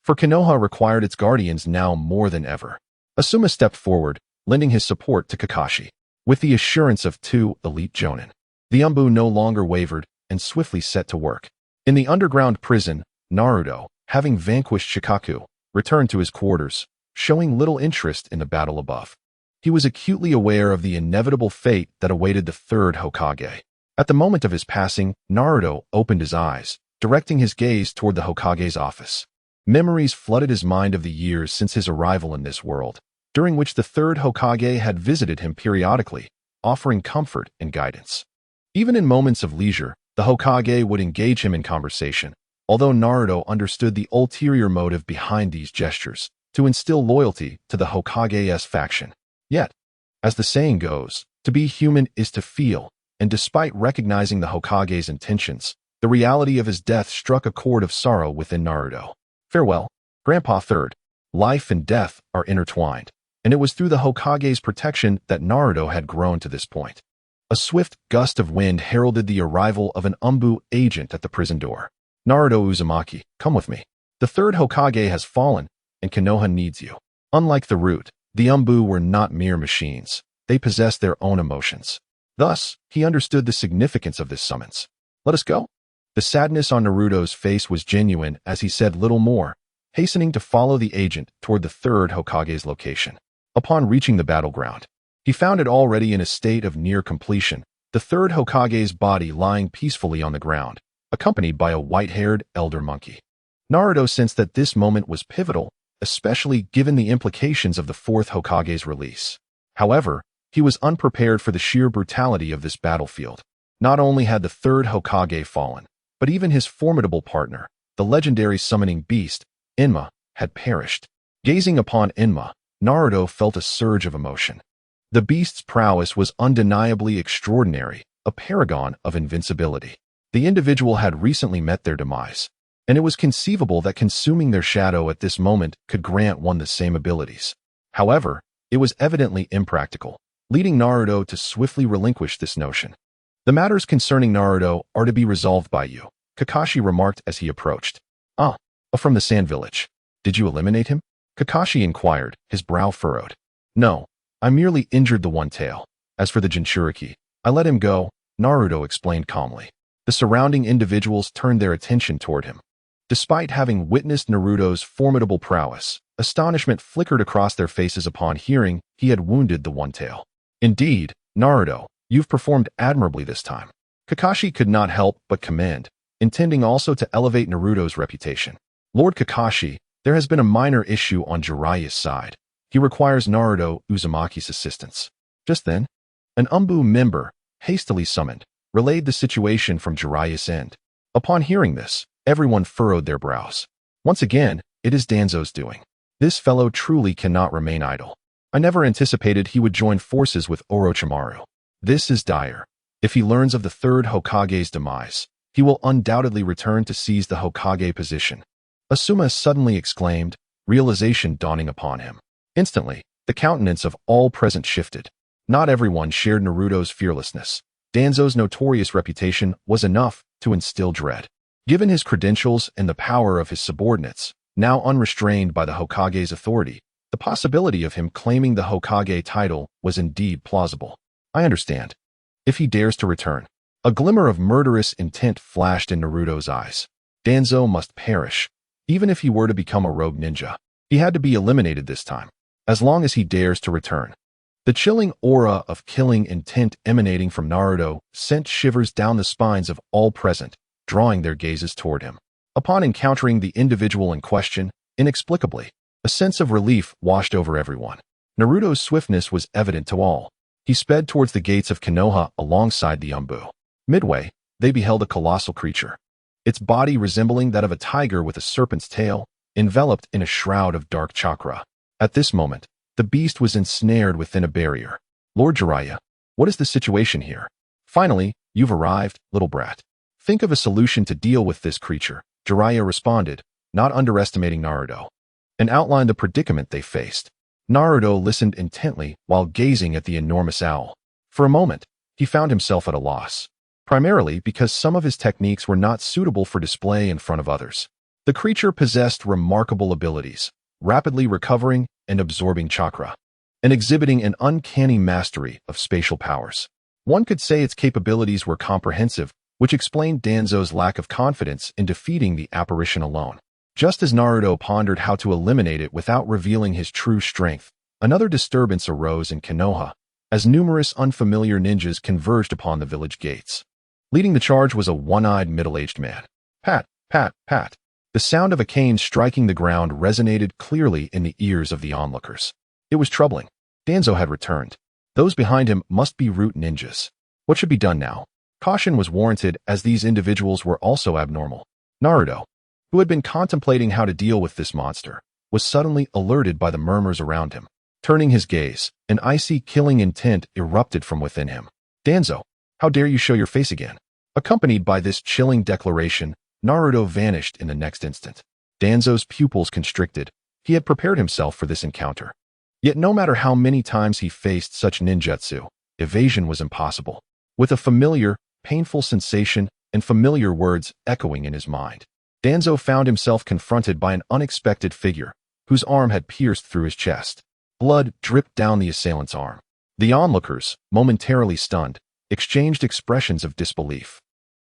For Konoha required its guardians now more than ever. Asuma stepped forward, lending his support to Kakashi. With the assurance of two elite jonin, the Umbu no longer wavered and swiftly set to work. In the underground prison, Naruto, having vanquished Shikaku, returned to his quarters, showing little interest in the battle above. He was acutely aware of the inevitable fate that awaited the third Hokage. At the moment of his passing, Naruto opened his eyes, directing his gaze toward the Hokage's office. Memories flooded his mind of the years since his arrival in this world, during which the third Hokage had visited him periodically, offering comfort and guidance. Even in moments of leisure, the Hokage would engage him in conversation, although Naruto understood the ulterior motive behind these gestures, to instill loyalty to the Hokage's faction. Yet, as the saying goes, to be human is to feel, and despite recognizing the Hokage's intentions, The reality of his death struck a chord of sorrow within Naruto. Farewell, Grandpa Third. Life and death are intertwined, and it was through the Hokage's protection that Naruto had grown to this point. A swift gust of wind heralded the arrival of an Umbu agent at the prison door. Naruto Uzumaki, come with me. The third Hokage has fallen, and Konoha needs you. Unlike the Root, the Umbu were not mere machines. They possessed their own emotions. Thus, he understood the significance of this summons. Let us go. The sadness on Naruto's face was genuine as he said little more, hastening to follow the agent toward the third Hokage's location. Upon reaching the battleground, he found it already in a state of near completion, the third Hokage's body lying peacefully on the ground, accompanied by a white-haired elder monkey. Naruto sensed that this moment was pivotal, especially given the implications of the fourth Hokage's release. However, he was unprepared for the sheer brutality of this battlefield. Not only had the third Hokage fallen, but even his formidable partner, the legendary summoning beast, Enma, had perished. Gazing upon Enma, Naruto felt a surge of emotion. The beast's prowess was undeniably extraordinary, a paragon of invincibility. The individual had recently met their demise, and it was conceivable that consuming their shadow at this moment could grant one the same abilities. However, it was evidently impractical, leading Naruto to swiftly relinquish this notion. The matters concerning Naruto are to be resolved by you, Kakashi remarked as he approached. From the Sand Village. Did you eliminate him? Kakashi inquired, his brow furrowed. No, I merely injured the one tail. As for the Jinchuriki, I let him go, Naruto explained calmly. The surrounding individuals turned their attention toward him. Despite having witnessed Naruto's formidable prowess, astonishment flickered across their faces upon hearing he had wounded the one tail. Indeed, Naruto, you've performed admirably this time. Kakashi could not help but commend, intending also to elevate Naruto's reputation. Lord Kakashi, there has been a minor issue on Jiraiya's side. He requires Naruto Uzumaki's assistance. Just then, an Umbu member, hastily summoned, relayed the situation from Jiraiya's end. Upon hearing this, everyone furrowed their brows. Once again, it is Danzo's doing. This fellow truly cannot remain idle. I never anticipated he would join forces with Orochimaru. This is dire. If he learns of the third Hokage's demise, he will undoubtedly return to seize the Hokage position. Asuma suddenly exclaimed, realization dawning upon him. Instantly, the countenance of all present shifted. Not everyone shared Naruto's fearlessness. Danzo's notorious reputation was enough to instill dread. Given his credentials and the power of his subordinates, now unrestrained by the Hokage's authority, the possibility of him claiming the Hokage title was indeed plausible. I understand. If he dares to return. A glimmer of murderous intent flashed in Naruto's eyes. Danzo must perish. Even if he were to become a rogue ninja, he had to be eliminated this time, as long as he dares to return. The chilling aura of killing intent emanating from Naruto sent shivers down the spines of all present, drawing their gazes toward him. Upon encountering the individual in question, inexplicably, a sense of relief washed over everyone. Naruto's swiftness was evident to all. He sped towards the gates of Konoha alongside the Umbu. Midway, they beheld a colossal creature. Its body resembling that of a tiger with a serpent's tail, enveloped in a shroud of dark chakra. At this moment, the beast was ensnared within a barrier. Lord Jiraiya, what is the situation here? Finally, you've arrived, little brat. Think of a solution to deal with this creature, Jiraiya responded, not underestimating Naruto, and outlined the predicament they faced. Naruto listened intently while gazing at the enormous owl. For a moment, he found himself at a loss. Primarily because some of his techniques were not suitable for display in front of others. The creature possessed remarkable abilities, rapidly recovering and absorbing chakra, and exhibiting an uncanny mastery of spatial powers. One could say its capabilities were comprehensive, which explained Danzo's lack of confidence in defeating the apparition alone. Just as Naruto pondered how to eliminate it without revealing his true strength, another disturbance arose in Konoha, as numerous unfamiliar ninjas converged upon the village gates. Leading the charge was a one-eyed middle-aged man. Pat, pat, pat. The sound of a cane striking the ground resonated clearly in the ears of the onlookers. It was troubling. Danzo had returned. Those behind him must be Root ninjas. What should be done now? Caution was warranted as these individuals were also abnormal. Naruto, who had been contemplating how to deal with this monster, was suddenly alerted by the murmurs around him. Turning his gaze, an icy killing intent erupted from within him. Danzo, how dare you show your face again? Accompanied by this chilling declaration, Naruto vanished in the next instant. Danzo's pupils constricted. He had prepared himself for this encounter. Yet no matter how many times he faced such ninjutsu, evasion was impossible. With a familiar, painful sensation and familiar words echoing in his mind, Danzo found himself confronted by an unexpected figure, whose arm had pierced through his chest. Blood dripped down the assailant's arm. The onlookers, momentarily stunned, exchanged expressions of disbelief.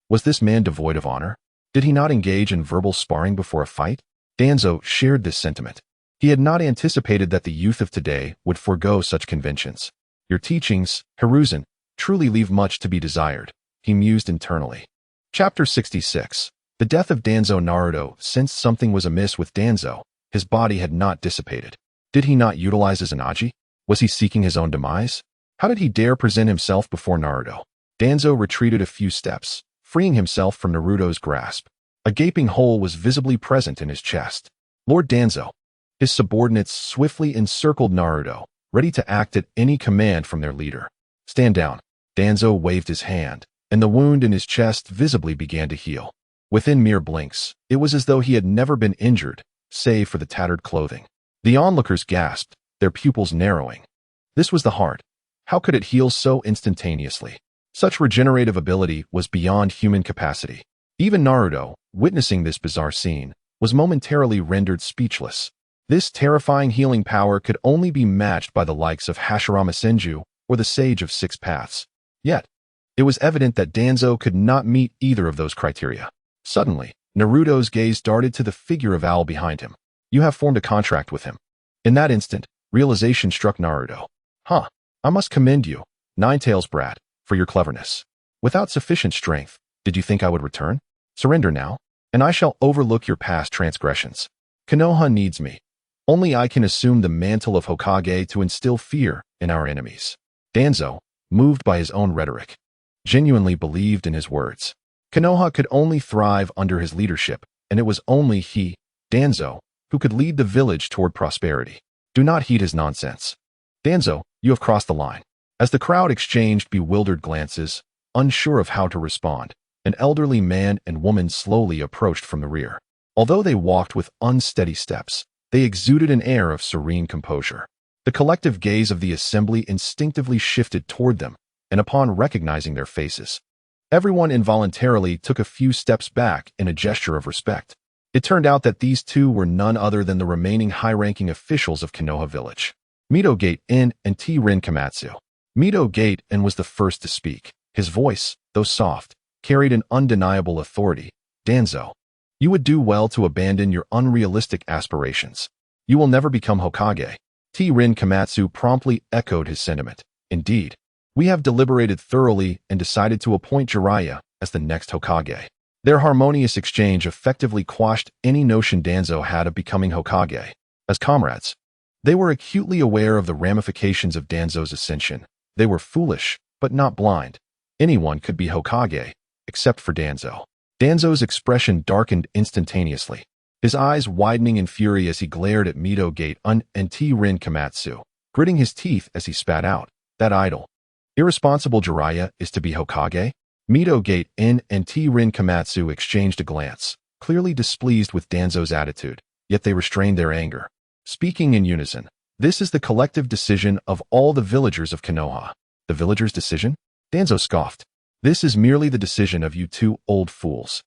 Was this man devoid of honor? Did he not engage in verbal sparring before a fight? Danzo shared this sentiment. He had not anticipated that the youth of today would forego such conventions. Your teachings, Hiruzen, truly leave much to be desired, he mused internally. Chapter 66. The death of Danzo. Naruto sensed something was amiss with Danzo. His body had not dissipated. Did he not utilize his Anaji? Was he seeking his own demise? How did he dare present himself before Naruto? Danzo retreated a few steps, freeing himself from Naruto's grasp. A gaping hole was visibly present in his chest. Lord Danzo. His subordinates swiftly encircled Naruto, ready to act at any command from their leader. Stand down. Danzo waved his hand, and the wound in his chest visibly began to heal. Within mere blinks, it was as though he had never been injured, save for the tattered clothing. The onlookers gasped, their pupils narrowing. This was the heart. How could it heal so instantaneously? Such regenerative ability was beyond human capacity. Even Naruto, witnessing this bizarre scene, was momentarily rendered speechless. This terrifying healing power could only be matched by the likes of Hashirama Senju or the Sage of Six Paths. Yet, it was evident that Danzo could not meet either of those criteria. Suddenly, Naruto's gaze darted to the figure of Owl behind him. You have formed a contract with him. In that instant, realization struck Naruto. Huh, I must commend you, Ninetales brat, for your cleverness. Without sufficient strength, did you think I would return? Surrender now, and I shall overlook your past transgressions. Konoha needs me. Only I can assume the mantle of Hokage to instill fear in our enemies. Danzo, moved by his own rhetoric, genuinely believed in his words. Konoha could only thrive under his leadership, and it was only he, Danzo, who could lead the village toward prosperity. Do not heed his nonsense. Danzo, you have crossed the line. As the crowd exchanged bewildered glances, unsure of how to respond, an elderly man and woman slowly approached from the rear. Although they walked with unsteady steps, they exuded an air of serene composure. The collective gaze of the assembly instinctively shifted toward them, and upon recognizing their faces, everyone involuntarily took a few steps back in a gesture of respect. It turned out that these two were none other than the remaining high-ranking officials of Konoha Village, Midogate In and T-Rin Komatsu. Midogate In was the first to speak. His voice, though soft, carried an undeniable authority. Danzo, you would do well to abandon your unrealistic aspirations. You will never become Hokage. T-Rin Komatsu promptly echoed his sentiment. Indeed, we have deliberated thoroughly and decided to appoint Jiraiya as the next Hokage. Their harmonious exchange effectively quashed any notion Danzo had of becoming Hokage. As comrades, they were acutely aware of the ramifications of Danzo's ascension. They were foolish, but not blind. Anyone could be Hokage, except for Danzo. Danzo's expression darkened instantaneously, his eyes widening in fury as he glared at Midogate Un and T-Rin Komatsu, gritting his teeth as he spat out, that idle, irresponsible Jiraiya is to be Hokage? Midogate In and T-Rin Komatsu exchanged a glance, clearly displeased with Danzo's attitude, yet they restrained their anger. Speaking in unison, this is the collective decision of all the villagers of Konoha. The villagers' decision? Danzo scoffed. This is merely the decision of you two old fools.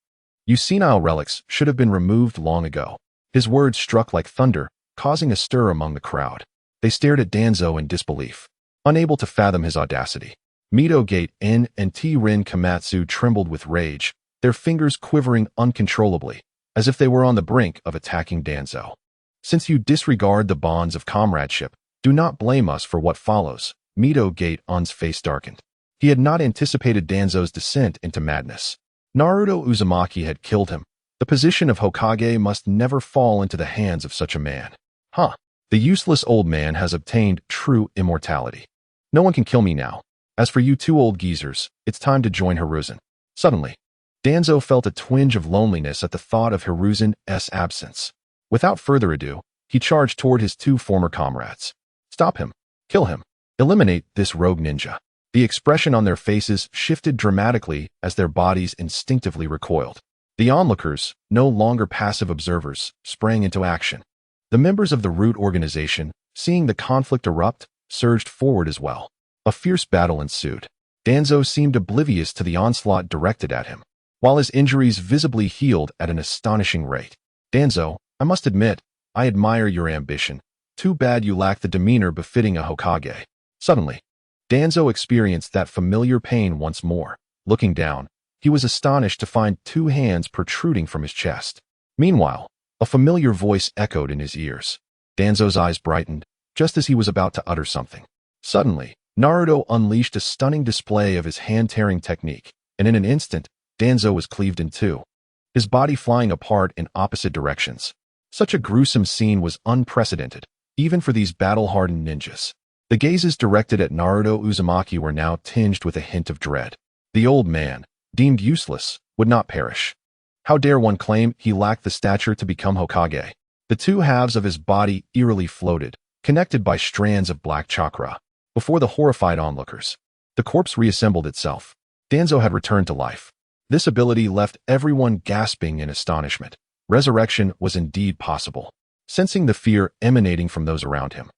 You senile relics should have been removed long ago. His words struck like thunder, causing a stir among the crowd. They stared at Danzo in disbelief, unable to fathom his audacity. Midogate In and T-Rin Komatsu trembled with rage, their fingers quivering uncontrollably, as if they were on the brink of attacking Danzo. Since you disregard the bonds of comradeship, do not blame us for what follows. Midogate Un's face darkened. He had not anticipated Danzo's descent into madness. Naruto Uzumaki had killed him. The position of Hokage must never fall into the hands of such a man. Huh. The useless old man has obtained true immortality. No one can kill me now. As for you two old geezers, it's time to join Hiruzen. Suddenly, Danzo felt a twinge of loneliness at the thought of Hiruzen's absence. Without further ado, he charged toward his two former comrades. Stop him. Kill him. Eliminate this rogue ninja. The expression on their faces shifted dramatically as their bodies instinctively recoiled. The onlookers, no longer passive observers, sprang into action. The members of the Root organization, seeing the conflict erupt, surged forward as well. A fierce battle ensued. Danzo seemed oblivious to the onslaught directed at him, while his injuries visibly healed at an astonishing rate. Danzo, I must admit, I admire your ambition. Too bad you lack the demeanor befitting a Hokage. Suddenly, Danzo experienced that familiar pain once more. Looking down, he was astonished to find 2 hands protruding from his chest. Meanwhile, a familiar voice echoed in his ears. Danzo's eyes brightened, just as he was about to utter something. Suddenly, Naruto unleashed a stunning display of his hand-tearing technique, and in an instant, Danzo was cleaved in 2, his body flying apart in opposite directions. Such a gruesome scene was unprecedented, even for these battle-hardened ninjas. The gazes directed at Naruto Uzumaki were now tinged with a hint of dread. The old man, deemed useless, would not perish. How dare one claim he lacked the stature to become Hokage? The 2 halves of his body eerily floated, connected by strands of black chakra. Before the horrified onlookers, the corpse reassembled itself. Danzo had returned to life. This ability left everyone gasping in astonishment. Resurrection was indeed possible. Sensing the fear emanating from those around him,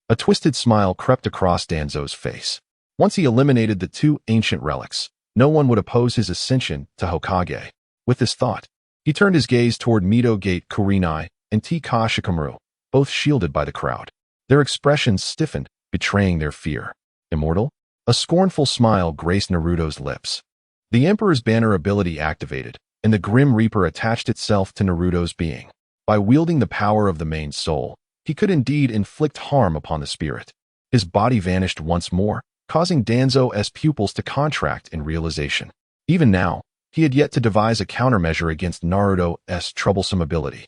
a twisted smile crept across Danzo's face. Once he eliminated the 2 ancient relics, no one would oppose his ascension to Hokage. With this thought, he turned his gaze toward Mito Gate Kurenai and Tika Shikamaru, both shielded by the crowd. Their expressions stiffened, betraying their fear. Immortal? A scornful smile graced Naruto's lips. The Emperor's Banner ability activated, and the Grim Reaper attached itself to Naruto's being. By wielding the power of the main soul, he could indeed inflict harm upon the spirit. His body vanished once more, causing Danzo's pupils to contract in realization. Even now, he had yet to devise a countermeasure against Naruto's troublesome ability.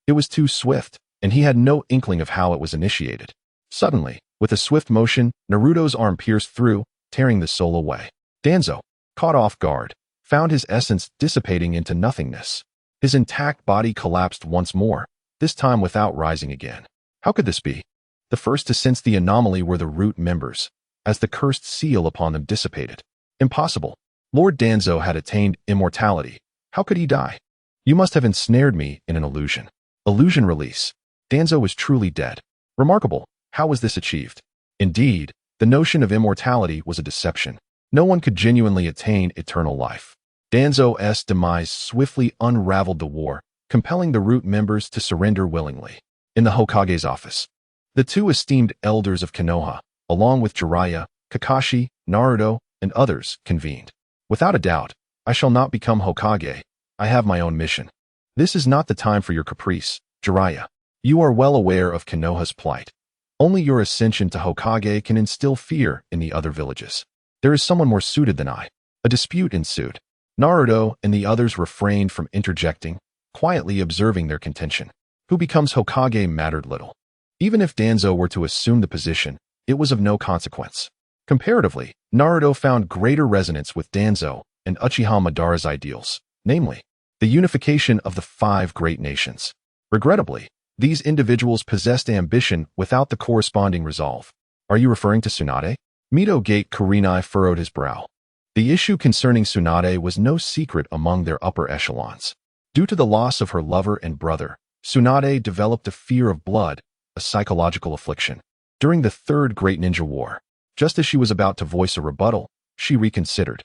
It was too swift, and he had no inkling of how it was initiated. Suddenly, with a swift motion, Naruto's arm pierced through, tearing the soul away. Danzo, caught off guard, found his essence dissipating into nothingness. His intact body collapsed once more, this time without rising again. How could this be? The first to sense the anomaly were the Root members, as the cursed seal upon them dissipated. Impossible. Lord Danzo had attained immortality. How could he die? You must have ensnared me in an illusion. Illusion release. Danzo was truly dead. Remarkable. How was this achieved? Indeed, the notion of immortality was a deception. No one could genuinely attain eternal life. Danzo's demise swiftly unraveled the war, compelling the Root members to surrender willingly. In the Hokage's office, the 2 esteemed elders of Konoha, along with Jiraiya, Kakashi, Naruto, and others, convened. Without a doubt, I shall not become Hokage. I have my own mission. This is not the time for your caprice, Jiraiya. You are well aware of Konoha's plight. Only your ascension to Hokage can instill fear in the other villages. There is someone more suited than I. A dispute ensued. Naruto and the others refrained from interjecting, quietly observing their contention. Who becomes Hokage mattered little. Even if Danzo were to assume the position, it was of no consequence. Comparatively, Naruto found greater resonance with Danzo and Uchiha Madara's ideals, namely, the unification of the 5 great nations. Regrettably, these individuals possessed ambition without the corresponding resolve. Are you referring to Tsunade? Mito Gate Kurenai furrowed his brow. The issue concerning Tsunade was no secret among their upper echelons. Due to the loss of her lover and brother, Tsunade developed a fear of blood, a psychological affliction. During the Third Great Ninja War, just as she was about to voice a rebuttal, she reconsidered,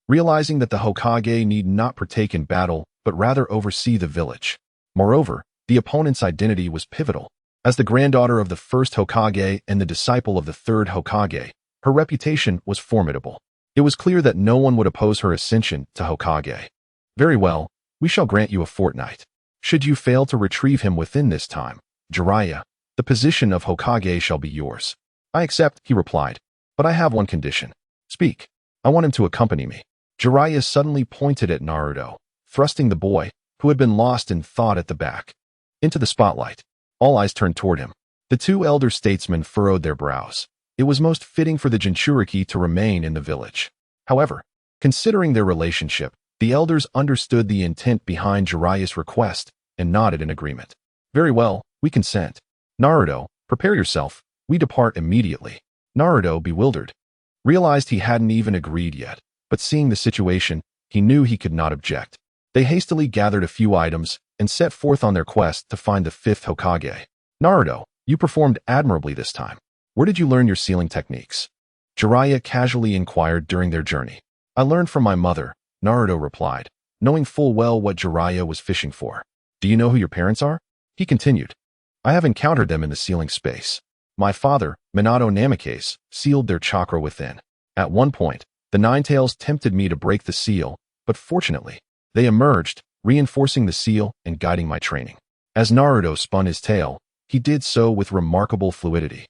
realizing that the Hokage need not partake in battle, but rather oversee the village. Moreover, the opponent's identity was pivotal. As the granddaughter of the first Hokage and the disciple of the third Hokage, her reputation was formidable. It was clear that no one would oppose her ascension to Hokage. Very well, we shall grant you a fortnight. Should you fail to retrieve him within this time, Jiraiya, the position of Hokage shall be yours. I accept, he replied, but I have one condition. Speak. I want him to accompany me. Jiraiya suddenly pointed at Naruto, thrusting the boy, who had been lost in thought at the back, into the spotlight. All eyes turned toward him. The 2 elder statesmen furrowed their brows. It was most fitting for the Jinchuriki to remain in the village. However, considering their relationship, the elders understood the intent behind Jiraiya's request and nodded in agreement. Very well, we consent. Naruto, prepare yourself. We depart immediately. Naruto, bewildered. realized he hadn't even agreed yet, but seeing the situation, he knew he could not object. They hastily gathered a few items and set forth on their quest to find the fifth Hokage. Naruto, you performed admirably this time. Where did you learn your sealing techniques? Jiraiya casually inquired during their journey. I learned from my mother, Naruto replied, knowing full well what Jiraiya was fishing for. Do you know who your parents are? He continued. I have encountered them in the sealing space. My father, Minato Namikaze, sealed their chakra within. At one point, the Ninetales tempted me to break the seal, but fortunately, they emerged, reinforcing the seal and guiding my training. As Naruto spun his tail, he did so with remarkable fluidity.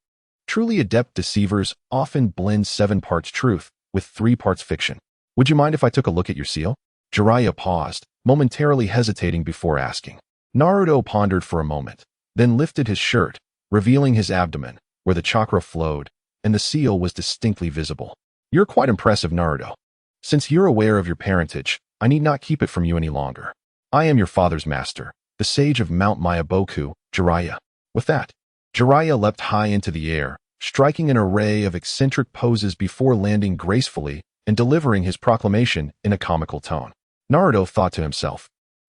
Truly adept deceivers often blend 7 parts truth with 3 parts fiction. Would you mind if I took a look at your seal? Jiraiya paused, momentarily hesitating before asking. Naruto pondered for a moment, then lifted his shirt, revealing his abdomen, where the chakra flowed, and the seal was distinctly visible. You're quite impressive, Naruto. Since you're aware of your parentage, I need not keep it from you any longer. I am your father's master, the sage of Mount Myaboku, Jiraiya. With that, Jiraiya leapt high into the air, striking an array of eccentric poses before landing gracefully and delivering his proclamation in a comical tone. Naruto thought to himself,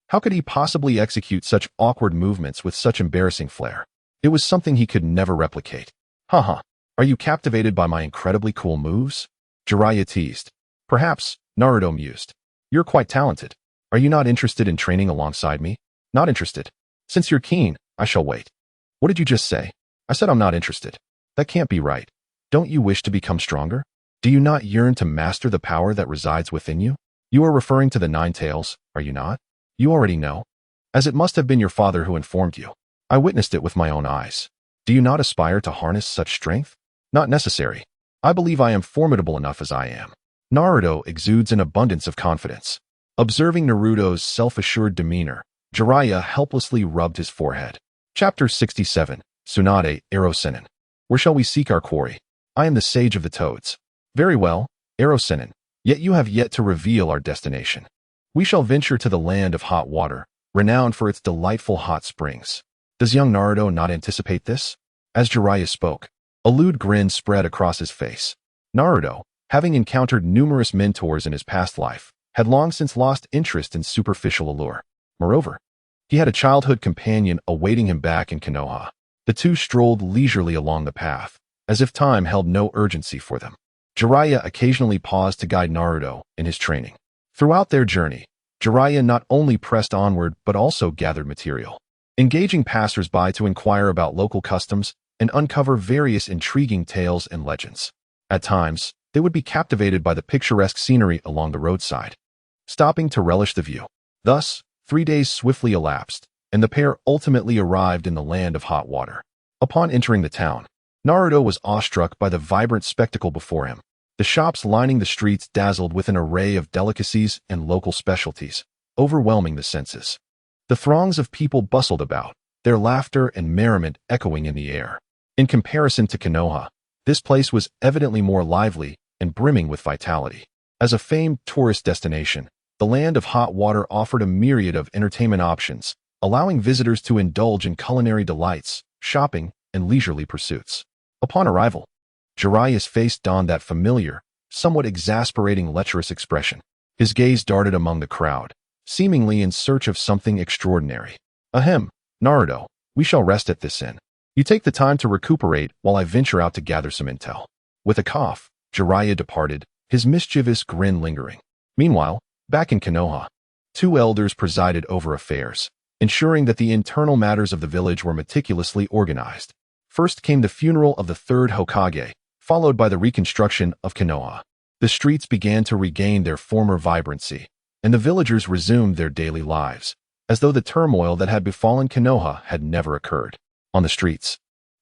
how could he possibly execute such awkward movements with such embarrassing flair? It was something he could never replicate. Haha, are you captivated by my incredibly cool moves? Jiraiya teased. Perhaps, Naruto mused. You're quite talented. Are you not interested in training alongside me? Not interested. Since you're keen, I shall wait. What did you just say? I said I'm not interested. That can't be right. Don't you wish to become stronger? Do you not yearn to master the power that resides within you? You are referring to the Ninetales, are you not? You already know, as it must have been your father who informed you. I witnessed it with my own eyes. Do you not aspire to harness such strength? Not necessary. I believe I am formidable enough as I am. Naruto exudes an abundance of confidence. Observing Naruto's self-assured demeanor, Jiraiya helplessly rubbed his forehead. Chapter 67, Tsunade Erosenin. Where shall we seek our quarry? I am the sage of the toads. Very well, Erosenin, yet you have yet to reveal our destination. We shall venture to the land of hot water, renowned for its delightful hot springs. Does young Naruto not anticipate this? As Jiraiya spoke, a lewd grin spread across his face. Naruto, having encountered numerous mentors in his past life, had long since lost interest in superficial allure. Moreover, he had a childhood companion awaiting him back in Konoha. The two strolled leisurely along the path, as if time held no urgency for them. Jiraiya occasionally paused to guide Naruto in his training. Throughout their journey, Jiraiya not only pressed onward but also gathered material, engaging passers-by to inquire about local customs and uncover various intriguing tales and legends. At times, they would be captivated by the picturesque scenery along the roadside, stopping to relish the view. Thus, 3 days swiftly elapsed, and the pair ultimately arrived in the land of hot water. Upon entering the town, Naruto was awestruck by the vibrant spectacle before him. The shops lining the streets dazzled with an array of delicacies and local specialties, overwhelming the senses. The throngs of people bustled about, their laughter and merriment echoing in the air. In comparison to Konoha, this place was evidently more lively and brimming with vitality. As a famed tourist destination, the land of hot water offered a myriad of entertainment options, allowing visitors to indulge in culinary delights, shopping, and leisurely pursuits. Upon arrival, Jiraiya's face donned that familiar, somewhat exasperating lecherous expression. His gaze darted among the crowd, seemingly in search of something extraordinary. Ahem, Naruto, we shall rest at this inn. You take the time to recuperate while I venture out to gather some intel. With a cough, Jiraiya departed, his mischievous grin lingering. Meanwhile, back in Konoha, 2 elders presided over affairs, ensuring that the internal matters of the village were meticulously organized. First came the funeral of the 3rd Hokage, followed by the reconstruction of Konoha. The streets began to regain their former vibrancy, and the villagers resumed their daily lives, as though the turmoil that had befallen Konoha had never occurred. On the streets,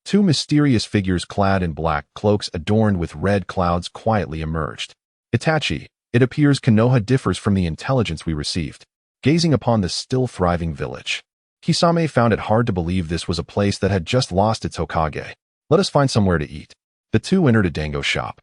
2 mysterious figures clad in black cloaks adorned with red clouds quietly emerged. Itachi, it appears Konoha differs from the intelligence we received. Gazing upon the still thriving village, Kisame found it hard to believe this was a place that had just lost its Hokage. Let us find somewhere to eat. The two entered a dango shop,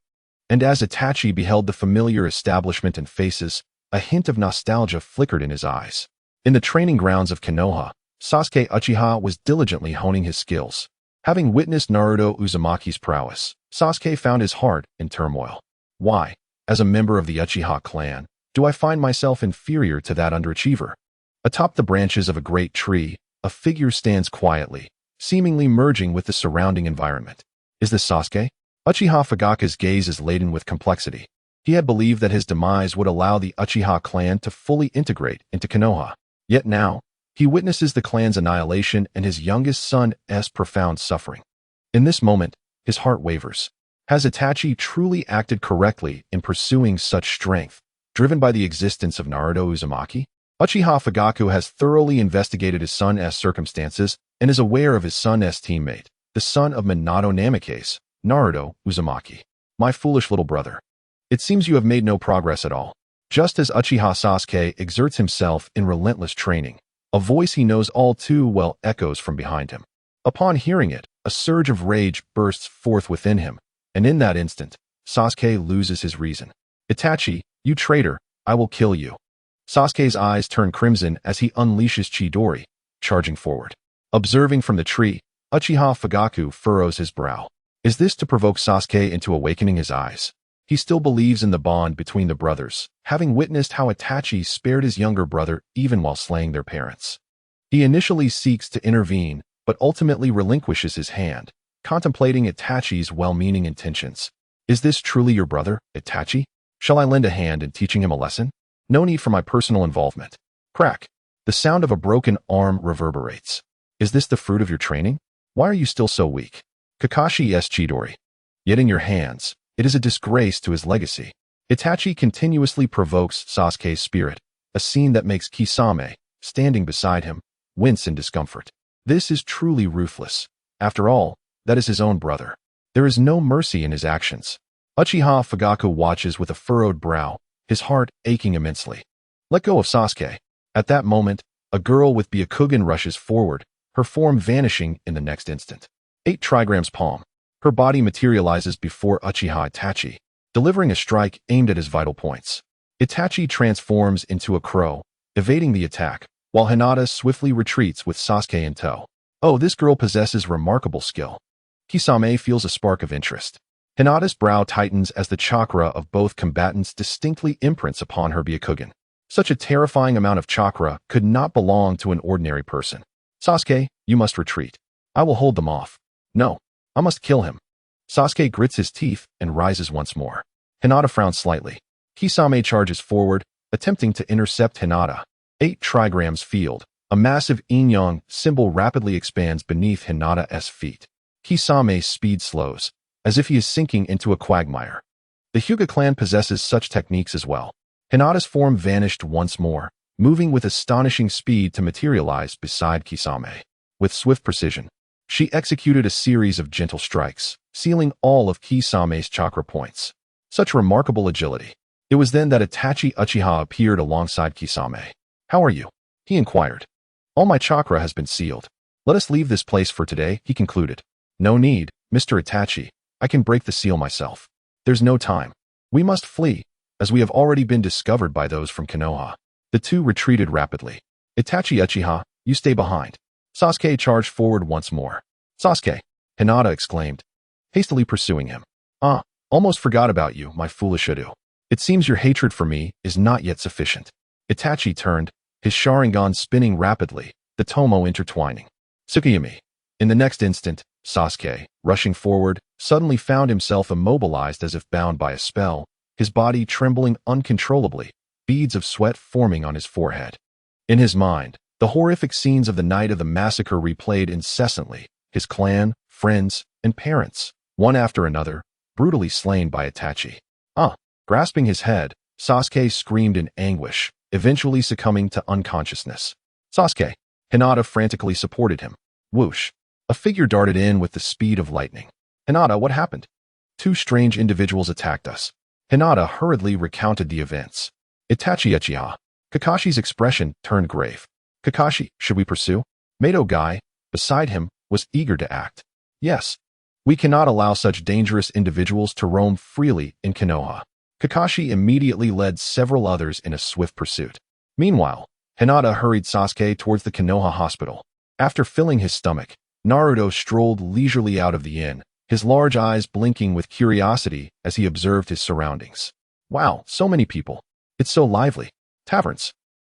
and as Itachi beheld the familiar establishment and faces, a hint of nostalgia flickered in his eyes. In the training grounds of Konoha, Sasuke Uchiha was diligently honing his skills. Having witnessed Naruto Uzumaki's prowess, Sasuke found his heart in turmoil. Why, as a member of the Uchiha clan, do I find myself inferior to that underachiever? Atop the branches of a great tree, a figure stands quietly, seemingly merging with the surrounding environment. Is this Sasuke? Uchiha Fugaku's gaze is laden with complexity. He had believed that his demise would allow the Uchiha clan to fully integrate into Konoha. Yet now, he witnesses the clan's annihilation and his youngest son's profound suffering. In this moment, his heart wavers. Has Itachi truly acted correctly in pursuing such strength, driven by the existence of Naruto Uzumaki? Uchiha Fugaku has thoroughly investigated his son's circumstances and is aware of his son's teammate, the son of Minato Namikaze, Naruto Uzumaki. My foolish little brother. It seems you have made no progress at all. Just as Uchiha Sasuke exerts himself in relentless training, a voice he knows all too well echoes from behind him. Upon hearing it, a surge of rage bursts forth within him, and in that instant, Sasuke loses his reason. Itachi, you traitor, I will kill you. Sasuke's eyes turn crimson as he unleashes Chidori, charging forward. Observing from the tree, Uchiha Fugaku furrows his brow. Is this to provoke Sasuke into awakening his eyes? He still believes in the bond between the brothers, having witnessed how Itachi spared his younger brother even while slaying their parents. He initially seeks to intervene, but ultimately relinquishes his hand, contemplating Itachi's well-meaning intentions. Is this truly your brother, Itachi? Shall I lend a hand in teaching him a lesson? No need for my personal involvement. Crack. The sound of a broken arm reverberates. Is this the fruit of your training? Why are you still so weak? Kakashi's Chidori. Yet in your hands, it is a disgrace to his legacy. Itachi continuously provokes Sasuke's spirit, a scene that makes Kisame, standing beside him, wince in discomfort. This is truly ruthless. After all, that is his own brother. There is no mercy in his actions. Uchiha Fugaku watches with a furrowed brow, his heart aching immensely. Let go of Sasuke. At that moment, a girl with Byakugan rushes forward, her form vanishing in the next instant. 8 trigrams palm. Her body materializes before Uchiha Itachi, delivering a strike aimed at his vital points. Itachi transforms into a crow, evading the attack, while Hinata swiftly retreats with Sasuke in tow. Oh, this girl possesses remarkable skill. Kisame feels a spark of interest. Hinata's brow tightens as the chakra of both combatants distinctly imprints upon her Byakugan. Such a terrifying amount of chakra could not belong to an ordinary person. Sasuke, you must retreat. I will hold them off. No. I must kill him. Sasuke grits his teeth and rises once more. Hinata frowns slightly. Kisame charges forward, attempting to intercept Hinata. 8 trigrams field. A massive yin-yang symbol rapidly expands beneath Hinata's feet. Kisame's speed slows, as if he is sinking into a quagmire. The Hyuga clan possesses such techniques as well. Hinata's form vanished once more, moving with astonishing speed to materialize beside Kisame. With swift precision, she executed a series of gentle strikes, sealing all of Kisame's chakra points. Such remarkable agility. It was then that Itachi Uchiha appeared alongside Kisame. How are you? He inquired. All my chakra has been sealed. Let us leave this place for today, he concluded. No need, Mr. Itachi. I can break the seal myself. There's no time. We must flee, as we have already been discovered by those from Konoha. The two retreated rapidly. Itachi Uchiha, you stay behind. Sasuke charged forward once more. Sasuke, Hinata exclaimed, hastily pursuing him. Almost forgot about you, my foolish Udu. It seems your hatred for me is not yet sufficient. Itachi turned, his Sharingan spinning rapidly, the tomo intertwining. Tsukiyami. In the next instant, Sasuke, rushing forward, suddenly found himself immobilized as if bound by a spell, his body trembling uncontrollably, beads of sweat forming on his forehead. In his mind, the horrific scenes of the night of the massacre replayed incessantly, his clan, friends, and parents, one after another, brutally slain by Itachi. Grasping his head, Sasuke screamed in anguish, eventually succumbing to unconsciousness. Sasuke, Hinata frantically supported him. Whoosh. A figure darted in with the speed of lightning. Hinata, what happened? 2 strange individuals attacked us. Hinata hurriedly recounted the events. Itachi Uchiha. Kakashi's expression turned grave. Kakashi, should we pursue? Mato Guy, beside him, was eager to act. Yes. We cannot allow such dangerous individuals to roam freely in Konoha. Kakashi immediately led several others in a swift pursuit. Meanwhile, Hinata hurried Sasuke towards the Konoha hospital. After filling his stomach, Naruto strolled leisurely out of the inn, his large eyes blinking with curiosity as he observed his surroundings. Wow, so many people. It's so lively. Taverns,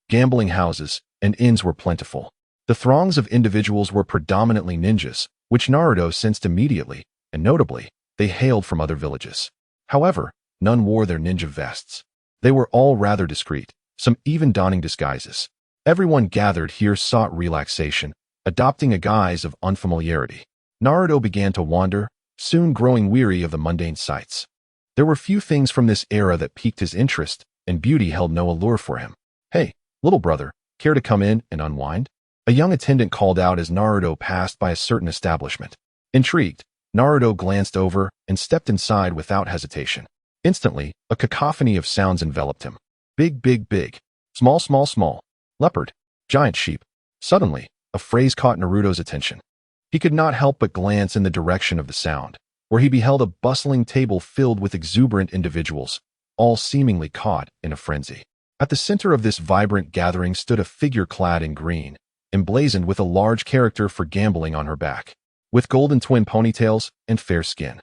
gambling houses, and inns were plentiful. The throngs of individuals were predominantly ninjas, which Naruto sensed immediately, and notably, they hailed from other villages. However, none wore their ninja vests. They were all rather discreet, some even donning disguises. Everyone gathered here sought relaxation, adopting a guise of unfamiliarity. Naruto began to wander, soon growing weary of the mundane sights. There were few things from this era that piqued his interest, and beauty held no allure for him. Hey, little brother, care to come in and unwind? A young attendant called out as Naruto passed by a certain establishment. Intrigued, Naruto glanced over and stepped inside without hesitation. Instantly, a cacophony of sounds enveloped him. Big, big, big. Small, small, small. Leopard. Giant sheep. Suddenly, a phrase caught Naruto's attention. He could not help but glance in the direction of the sound, where he beheld a bustling table filled with exuberant individuals, all seemingly caught in a frenzy. At the center of this vibrant gathering stood a figure clad in green, emblazoned with a large character for gambling on her back, with golden twin ponytails and fair skin.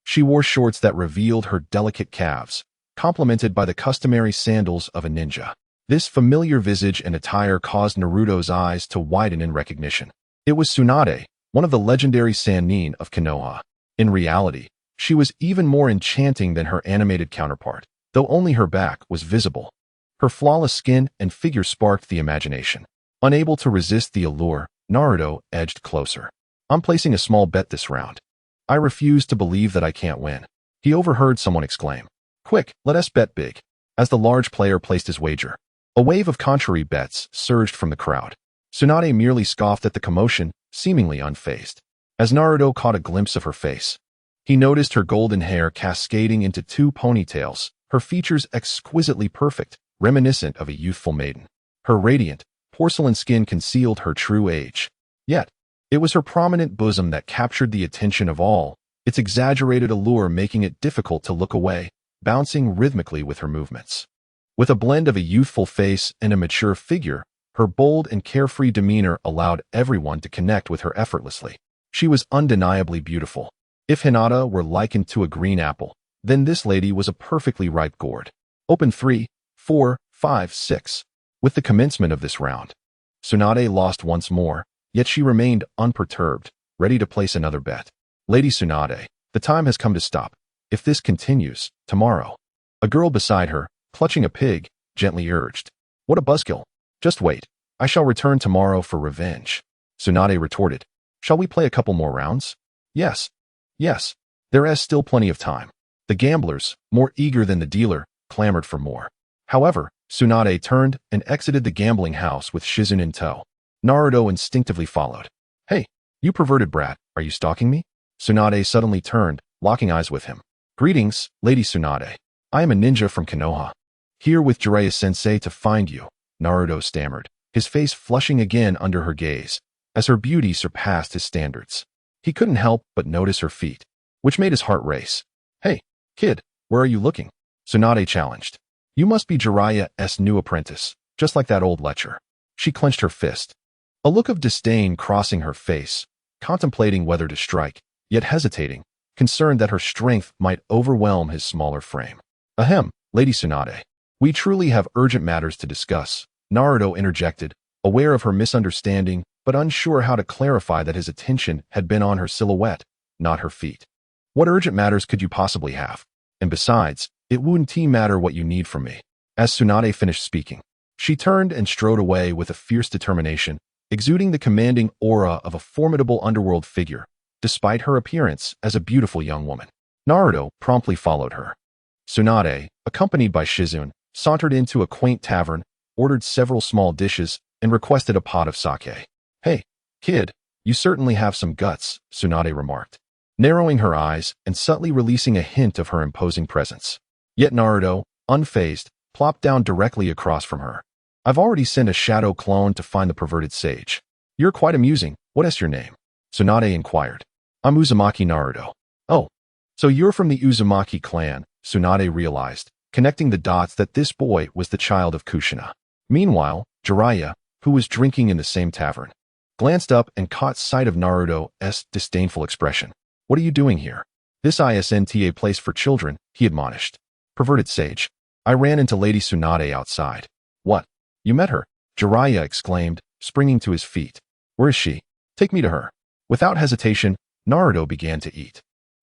She wore shorts that revealed her delicate calves, complemented by the customary sandals of a ninja. This familiar visage and attire caused Naruto's eyes to widen in recognition. It was Tsunade, one of the legendary Sannin of Konoha. In reality, she was even more enchanting than her animated counterpart, though only her back was visible. Her flawless skin and figure sparked the imagination. Unable to resist the allure, Naruto edged closer. I'm placing a small bet this round. I refuse to believe that I can't win. He overheard someone exclaim. Quick, let us bet big. As the large player placed his wager, a wave of contrary bets surged from the crowd. Tsunade merely scoffed at the commotion, seemingly unfazed. As Naruto caught a glimpse of her face, he noticed her golden hair cascading into two ponytails, her features exquisitely perfect, reminiscent of a youthful maiden. Her radiant, porcelain skin concealed her true age. Yet, it was her prominent bosom that captured the attention of all, its exaggerated allure making it difficult to look away, bouncing rhythmically with her movements. With a blend of a youthful face and a mature figure, her bold and carefree demeanor allowed everyone to connect with her effortlessly. She was undeniably beautiful. If Hinata were likened to a green apple, then this lady was a perfectly ripe gourd. Open 3, 4, 5, 6. With the commencement of this round, Tsunade lost once more, yet she remained unperturbed, ready to place another bet. Lady Tsunade, the time has come to stop. If this continues, tomorrow. A girl beside her, clutching a pig, gently urged. What a buzzkill. Just wait. I shall return tomorrow for revenge. Tsunade retorted. Shall we play a couple more rounds? Yes. Yes. There is still plenty of time. The gamblers, more eager than the dealer, clamored for more. However, Tsunade turned and exited the gambling house with Shizune in tow. Naruto instinctively followed. Hey, you perverted brat, are you stalking me? Tsunade suddenly turned, locking eyes with him. Greetings, Lady Tsunade. I am a ninja from Konoha. Here with Jiraiya-sensei to find you, Naruto stammered, his face flushing again under her gaze, as her beauty surpassed his standards. He couldn't help but notice her feet, which made his heart race. Hey, kid, where are you looking? Tsunade challenged. You must be Jiraiya's new apprentice, just like that old lecher. She clenched her fist, a look of disdain crossing her face, contemplating whether to strike, yet hesitating, concerned that her strength might overwhelm his smaller frame. Ahem, Lady Tsunade. We truly have urgent matters to discuss, Naruto interjected, aware of her misunderstanding, but unsure how to clarify that his attention had been on her silhouette, not her feet. What urgent matters could you possibly have? And besides, it wouldn't matter what you need from me. As Tsunade finished speaking, she turned and strode away with a fierce determination, exuding the commanding aura of a formidable underworld figure, despite her appearance as a beautiful young woman. Naruto promptly followed her. Tsunade, accompanied by Shizune, sauntered into a quaint tavern, ordered several small dishes, and requested a pot of sake. Hey, kid, you certainly have some guts, Tsunade remarked, narrowing her eyes and subtly releasing a hint of her imposing presence. Yet Naruto, unfazed, plopped down directly across from her. I've already sent a shadow clone to find the perverted sage. You're quite amusing. What is your name? Tsunade inquired. I'm Uzumaki Naruto. Oh, so you're from the Uzumaki clan, Tsunade realized, connecting the dots that this boy was the child of Kushina. Meanwhile, Jiraiya, who was drinking in the same tavern, glanced up and caught sight of Naruto's disdainful expression. What are you doing here? This isn't a place for children, he admonished. Perverted sage. I ran into Lady Tsunade outside. What? You met her? Jiraiya exclaimed, springing to his feet. Where is she? Take me to her. Without hesitation, Naruto began to eat.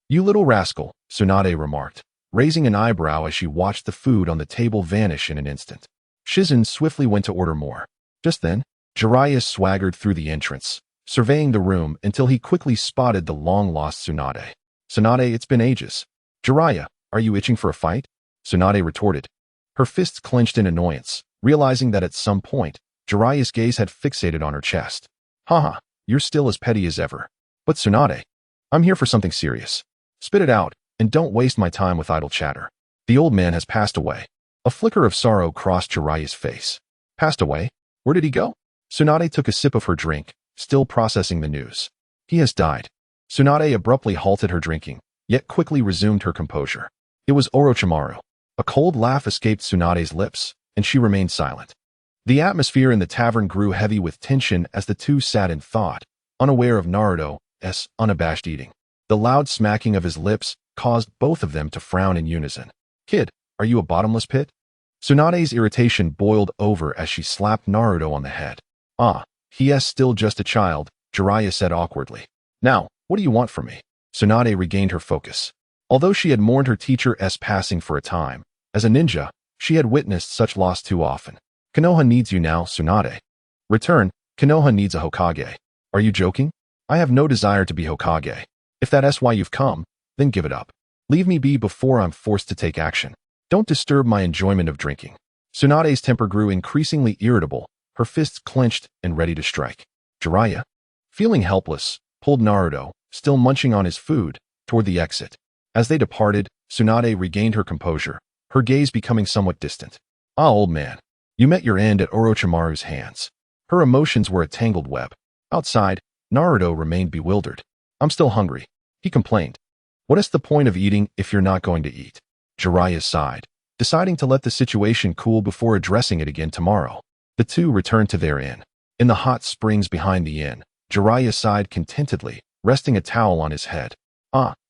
You little rascal, Tsunade remarked, raising an eyebrow as she watched the food on the table vanish in an instant. Shizen swiftly went to order more. Just then, Jiraiya swaggered through the entrance, surveying the room until he quickly spotted the long-lost Tsunade. Tsunade, it's been ages. Jiraiya, are you itching for a fight? Tsunade retorted. Her fists clenched in annoyance, realizing that at some point, Jiraiya's gaze had fixated on her chest. Haha, you're still as petty as ever. But Tsunade, I'm here for something serious. Spit it out, and don't waste my time with idle chatter. The old man has passed away. A flicker of sorrow crossed Jiraiya's face. Passed away? Where did he go? Tsunade took a sip of her drink, still processing the news. He has died. Tsunade abruptly halted her drinking, yet quickly resumed her composure. It was Orochimaru. A cold laugh escaped Tsunade's lips, and she remained silent. The atmosphere in the tavern grew heavy with tension as the two sat in thought, unaware of Naruto's unabashed eating. The loud smacking of his lips caused both of them to frown in unison. Kid, are you a bottomless pit? Tsunade's irritation boiled over as she slapped Naruto on the head. He is still just a child, Jiraiya said awkwardly. Now, what do you want from me? Tsunade regained her focus. Although she had mourned her teacher's passing for a time, as a ninja, she had witnessed such loss too often. Konoha needs you now, Tsunade. Return, Konoha needs a Hokage. Are you joking? I have no desire to be Hokage. If that's why you've come, then give it up. Leave me be before I'm forced to take action. Don't disturb my enjoyment of drinking. Tsunade's temper grew increasingly irritable, her fists clenched and ready to strike. Jiraiya, feeling helpless, pulled Naruto, still munching on his food, toward the exit. As they departed, Tsunade regained her composure, her gaze becoming somewhat distant. Old man. You met your end at Orochimaru's hands. Her emotions were a tangled web. Outside, Naruto remained bewildered. I'm still hungry, he complained. What is the point of eating if you're not going to eat? Jiraiya sighed, deciding to let the situation cool before addressing it again tomorrow. The two returned to their inn. In the hot springs behind the inn, Jiraiya sighed contentedly, resting a towel on his head.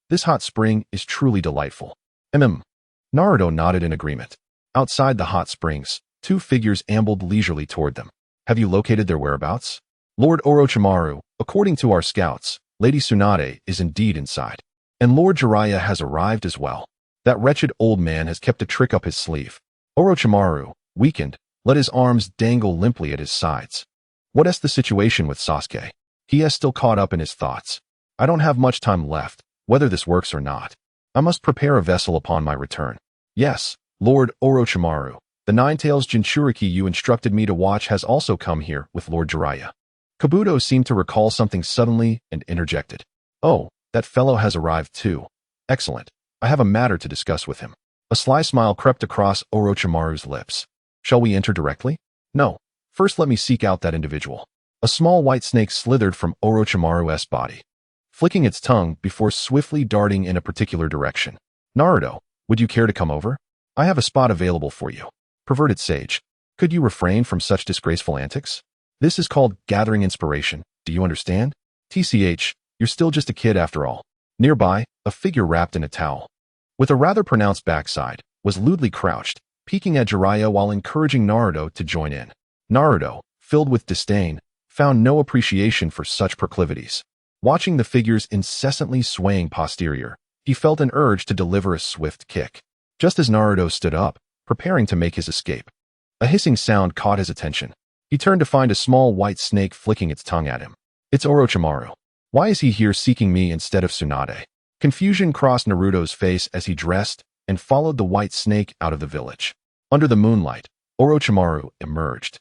This hot spring is truly delightful. Naruto nodded in agreement. Outside the hot springs, two figures ambled leisurely toward them. Have you located their whereabouts? Lord Orochimaru, according to our scouts, Lady Tsunade is indeed inside. And Lord Jiraiya has arrived as well. That wretched old man has kept a trick up his sleeve. Orochimaru, weakened, let his arms dangle limply at his sides. What is the situation with Sasuke? He is still caught up in his thoughts. I don't have much time left, whether this works or not. I must prepare a vessel upon my return. Yes, Lord Orochimaru, the Nine-Tails Jinchuriki you instructed me to watch has also come here with Lord Jiraiya. Kabuto seemed to recall something suddenly and interjected. Oh, that fellow has arrived too. Excellent. I have a matter to discuss with him. A sly smile crept across Orochimaru's lips. Shall we enter directly? No. First let me seek out that individual. A small white snake slithered from Orochimaru's body, flicking its tongue before swiftly darting in a particular direction. Naruto, would you care to come over? I have a spot available for you. Perverted sage. Could you refrain from such disgraceful antics? This is called gathering inspiration. Do you understand? TCH, you're still just a kid after all. Nearby, a figure wrapped in a towel, with a rather pronounced backside, was lewdly crouched, peeking at Jiraiya while encouraging Naruto to join in. Naruto, filled with disdain, found no appreciation for such proclivities. Watching the figure's incessantly swaying posterior, he felt an urge to deliver a swift kick. Just as Naruto stood up, preparing to make his escape, a hissing sound caught his attention. He turned to find a small white snake flicking its tongue at him. It's Orochimaru. Why is he here seeking me instead of Tsunade? Confusion crossed Naruto's face as he dressed and followed the white snake out of the village. Under the moonlight, Orochimaru emerged,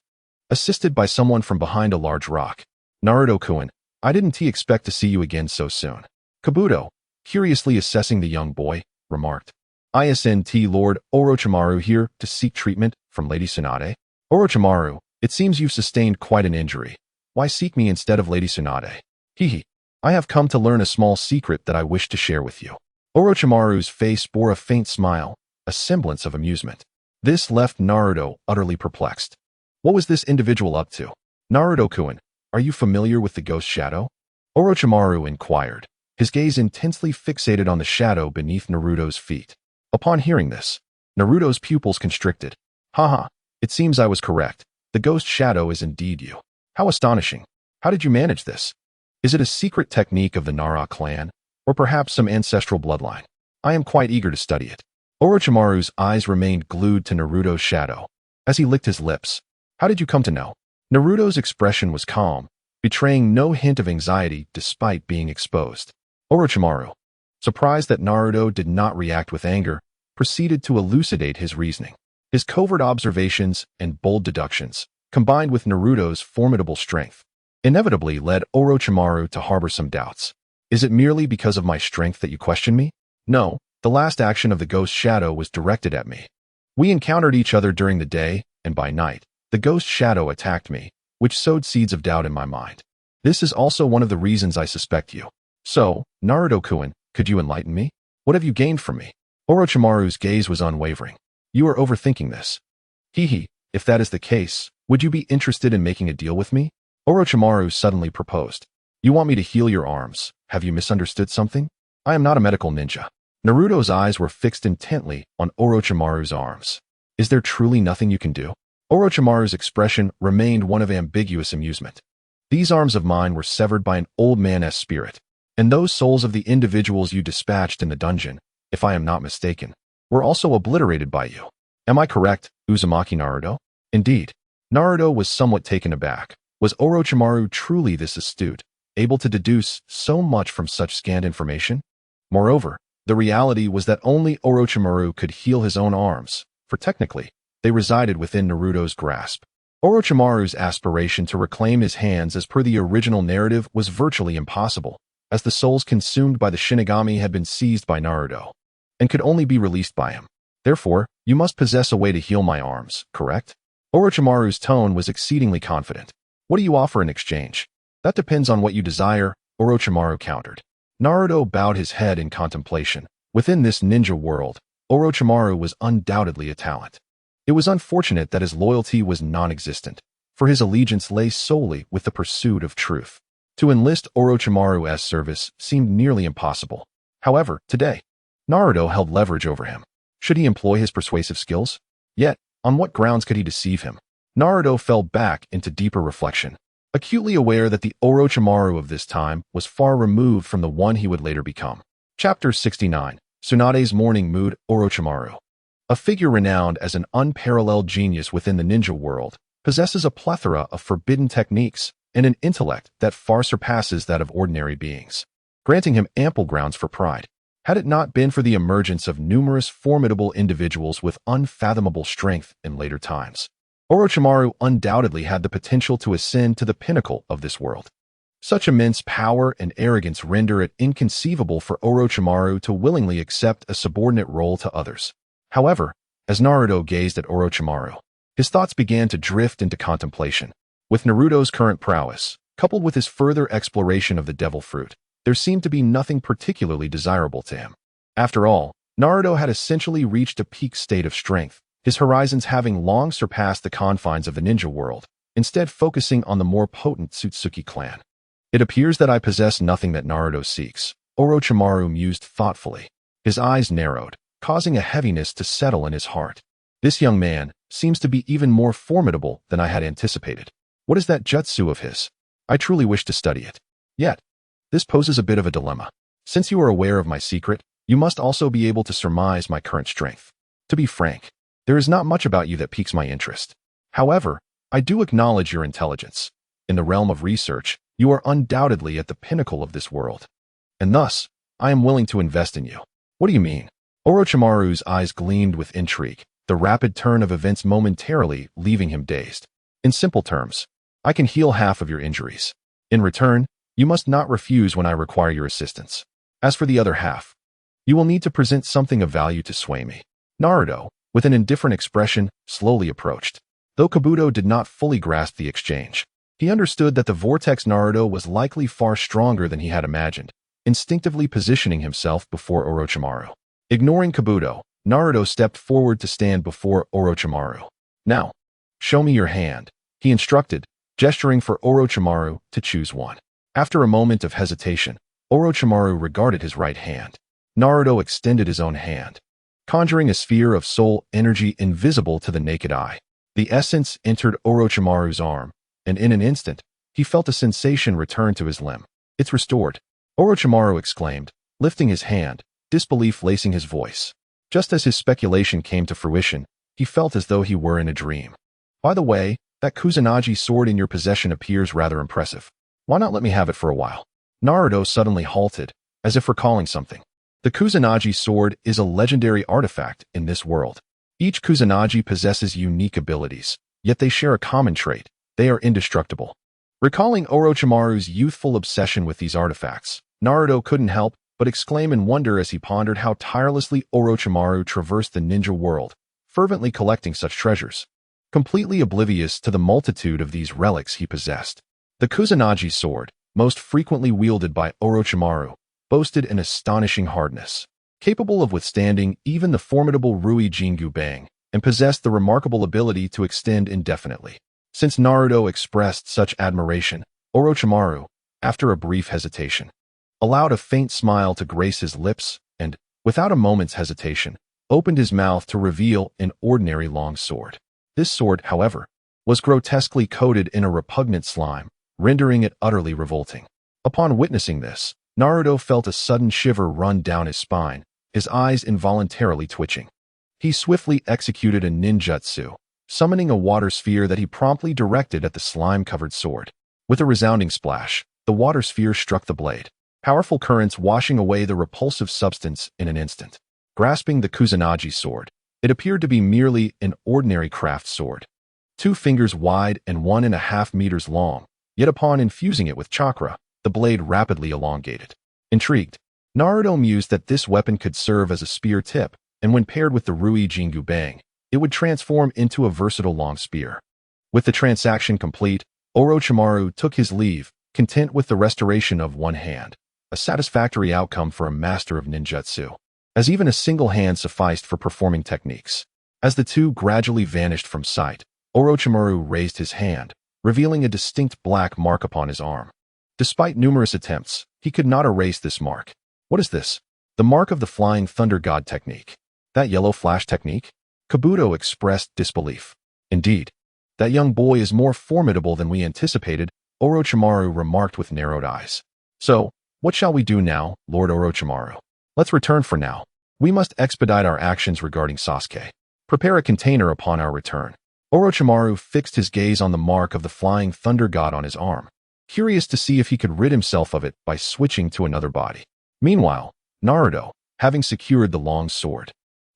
assisted by someone from behind a large rock. Naruto-kun, I didn't expect to see you again so soon. Kabuto, curiously assessing the young boy, remarked. Isn't Lord Orochimaru here to seek treatment from Lady Tsunade? Orochimaru, it seems you've sustained quite an injury. Why seek me instead of Lady Tsunade? Hehe. I have come to learn a small secret that I wish to share with you. Orochimaru's face bore a faint smile, a semblance of amusement. This left Naruto utterly perplexed. What was this individual up to? Naruto-kun, are you familiar with the ghost shadow? Orochimaru inquired, his gaze intensely fixated on the shadow beneath Naruto's feet. Upon hearing this, Naruto's pupils constricted. Haha, it seems I was correct. The ghost shadow is indeed you. How astonishing. How did you manage this? Is it a secret technique of the Nara clan, or perhaps some ancestral bloodline? I am quite eager to study it. Orochimaru's eyes remained glued to Naruto's shadow as he licked his lips. How did you come to know? Naruto's expression was calm, betraying no hint of anxiety despite being exposed. Orochimaru, surprised that Naruto did not react with anger, proceeded to elucidate his reasoning. His covert observations and bold deductions, combined with Naruto's formidable strength, inevitably led Orochimaru to harbor some doubts. Is it merely because of my strength that you question me? No, the last action of the ghost shadow was directed at me. We encountered each other during the day, and by night, the ghost shadow attacked me, which sowed seeds of doubt in my mind. This is also one of the reasons I suspect you. So, Naruto-kun, could you enlighten me? What have you gained from me? Orochimaru's gaze was unwavering. You are overthinking this. Hehe, if that is the case, would you be interested in making a deal with me? Orochimaru suddenly proposed. You want me to heal your arms? Have you misunderstood something? I am not a medical ninja. Naruto's eyes were fixed intently on Orochimaru's arms. Is there truly nothing you can do? Orochimaru's expression remained one of ambiguous amusement. These arms of mine were severed by an old man's spirit, and those souls of the individuals you dispatched in the dungeon, if I am not mistaken, were also obliterated by you. Am I correct, Uzumaki Naruto? Indeed. Naruto was somewhat taken aback. Was Orochimaru truly this astute, able to deduce so much from such scant information? Moreover, the reality was that only Orochimaru could heal his own arms, for technically, they resided within Naruto's grasp. Orochimaru's aspiration to reclaim his hands as per the original narrative was virtually impossible, as the souls consumed by the Shinigami had been seized by Naruto, and could only be released by him. Therefore, you must possess a way to heal my arms, correct? Orochimaru's tone was exceedingly confident. What do you offer in exchange? That depends on what you desire, Orochimaru countered. Naruto bowed his head in contemplation. Within this ninja world, Orochimaru was undoubtedly a talent. It was unfortunate that his loyalty was non-existent, for his allegiance lay solely with the pursuit of truth. To enlist Orochimaru's service seemed nearly impossible. However, today, Naruto held leverage over him. Should he employ his persuasive skills? Yet, on what grounds could he deceive him? Naruto fell back into deeper reflection, acutely aware that the Orochimaru of this time was far removed from the one he would later become. Chapter 69. Tsunade's Morning Mood. Orochimaru, a figure renowned as an unparalleled genius within the ninja world, possesses a plethora of forbidden techniques and an intellect that far surpasses that of ordinary beings, granting him ample grounds for pride. Had it not been for the emergence of numerous formidable individuals with unfathomable strength in later times, Orochimaru undoubtedly had the potential to ascend to the pinnacle of this world. Such immense power and arrogance render it inconceivable for Orochimaru to willingly accept a subordinate role to others. However, as Naruto gazed at Orochimaru, his thoughts began to drift into contemplation. With Naruto's current prowess, coupled with his further exploration of the devil fruit, there seemed to be nothing particularly desirable to him. After all, Naruto had essentially reached a peak state of strength, his horizons having long surpassed the confines of the ninja world, instead focusing on the more potent Tsutsuki clan. It appears that I possess nothing that Naruto seeks, Orochimaru mused thoughtfully. His eyes narrowed, causing a heaviness to settle in his heart. This young man seems to be even more formidable than I had anticipated. What is that jutsu of his? I truly wish to study it. Yet, this poses a bit of a dilemma. Since you are aware of my secret, you must also be able to surmise my current strength. To be frank, there is not much about you that piques my interest. However, I do acknowledge your intelligence. In the realm of research, you are undoubtedly at the pinnacle of this world. And thus, I am willing to invest in you. What do you mean? Orochimaru's eyes gleamed with intrigue, the rapid turn of events momentarily leaving him dazed. In simple terms, I can heal half of your injuries. In return, you must not refuse when I require your assistance. As for the other half, you will need to present something of value to sway me. Naruto, with an indifferent expression, slowly approached. Though Kabuto did not fully grasp the exchange, he understood that the Vortex Naruto was likely far stronger than he had imagined, instinctively positioning himself before Orochimaru. Ignoring Kabuto, Naruto stepped forward to stand before Orochimaru. Now, show me your hand, he instructed, gesturing for Orochimaru to choose one. After a moment of hesitation, Orochimaru regarded his right hand. Naruto extended his own hand, conjuring a sphere of soul energy invisible to the naked eye. The essence entered Orochimaru's arm, and in an instant, he felt a sensation return to his limb. "It's restored," Orochimaru exclaimed, lifting his hand, disbelief lacing his voice. Just as his speculation came to fruition, he felt as though he were in a dream. "By the way, that Kusanagi sword in your possession appears rather impressive. Why not let me have it for a while?" Naruto suddenly halted, as if recalling something. The Kusanagi sword is a legendary artifact in this world. Each Kusanagi possesses unique abilities, yet they share a common trait: they are indestructible. Recalling Orochimaru's youthful obsession with these artifacts, Naruto couldn't help but exclaim in wonder as he pondered how tirelessly Orochimaru traversed the ninja world, fervently collecting such treasures, completely oblivious to the multitude of these relics he possessed. The Kusanagi sword, most frequently wielded by Orochimaru, boasted an astonishing hardness, capable of withstanding even the formidable Rui Jingu Bang, and possessed the remarkable ability to extend indefinitely. Since Naruto expressed such admiration, Orochimaru, after a brief hesitation, allowed a faint smile to grace his lips and, without a moment's hesitation, opened his mouth to reveal an ordinary long sword. This sword, however, was grotesquely coated in a repugnant slime, rendering it utterly revolting. Upon witnessing this, Naruto felt a sudden shiver run down his spine, his eyes involuntarily twitching. He swiftly executed a ninjutsu, summoning a water sphere that he promptly directed at the slime-covered sword. With a resounding splash, the water sphere struck the blade, powerful currents washing away the repulsive substance in an instant. Grasping the Kusanagi sword, it appeared to be merely an ordinary craft sword, 2 fingers wide and 1.5 meters long, yet upon infusing it with chakra, the blade rapidly elongated. Intrigued, Naruto mused that this weapon could serve as a spear tip, and when paired with the Rui Jingu Bang, it would transform into a versatile long spear. With the transaction complete, Orochimaru took his leave, content with the restoration of one hand, a satisfactory outcome for a master of ninjutsu, as even a single hand sufficed for performing techniques. As the two gradually vanished from sight, Orochimaru raised his hand, revealing a distinct black mark upon his arm. Despite numerous attempts, he could not erase this mark. "What is this?" "The mark of the Flying Thunder God technique." "That yellow flash technique?" Kabuto expressed disbelief. "Indeed, that young boy is more formidable than we anticipated," Orochimaru remarked with narrowed eyes. "So, what shall we do now, Lord Orochimaru?" "Let's return for now. We must expedite our actions regarding Sasuke. Prepare a container upon our return." Orochimaru fixed his gaze on the mark of the Flying Thunder God on his arm, curious to see if he could rid himself of it by switching to another body. Meanwhile, Naruto, having secured the long sword,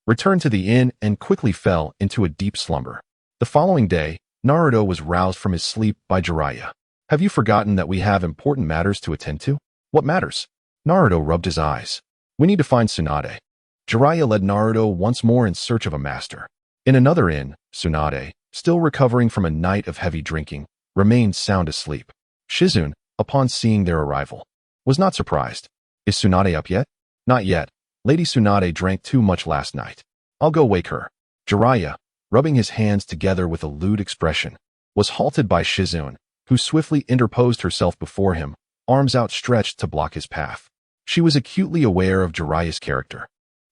returned to the inn and quickly fell into a deep slumber. The following day, Naruto was roused from his sleep by Jiraiya. "Have you forgotten that we have important matters to attend to?" "What matters?" Naruto rubbed his eyes. "We need to find Tsunade." Jiraiya led Naruto once more in search of a master. In another inn, Tsunade, still recovering from a night of heavy drinking, remained sound asleep. Shizune, upon seeing their arrival, was not surprised. "Is Tsunade up yet?" "Not yet. Lady Tsunade drank too much last night. I'll go wake her." Jiraiya, rubbing his hands together with a lewd expression, was halted by Shizune, who swiftly interposed herself before him, arms outstretched to block his path. She was acutely aware of Jiraiya's character,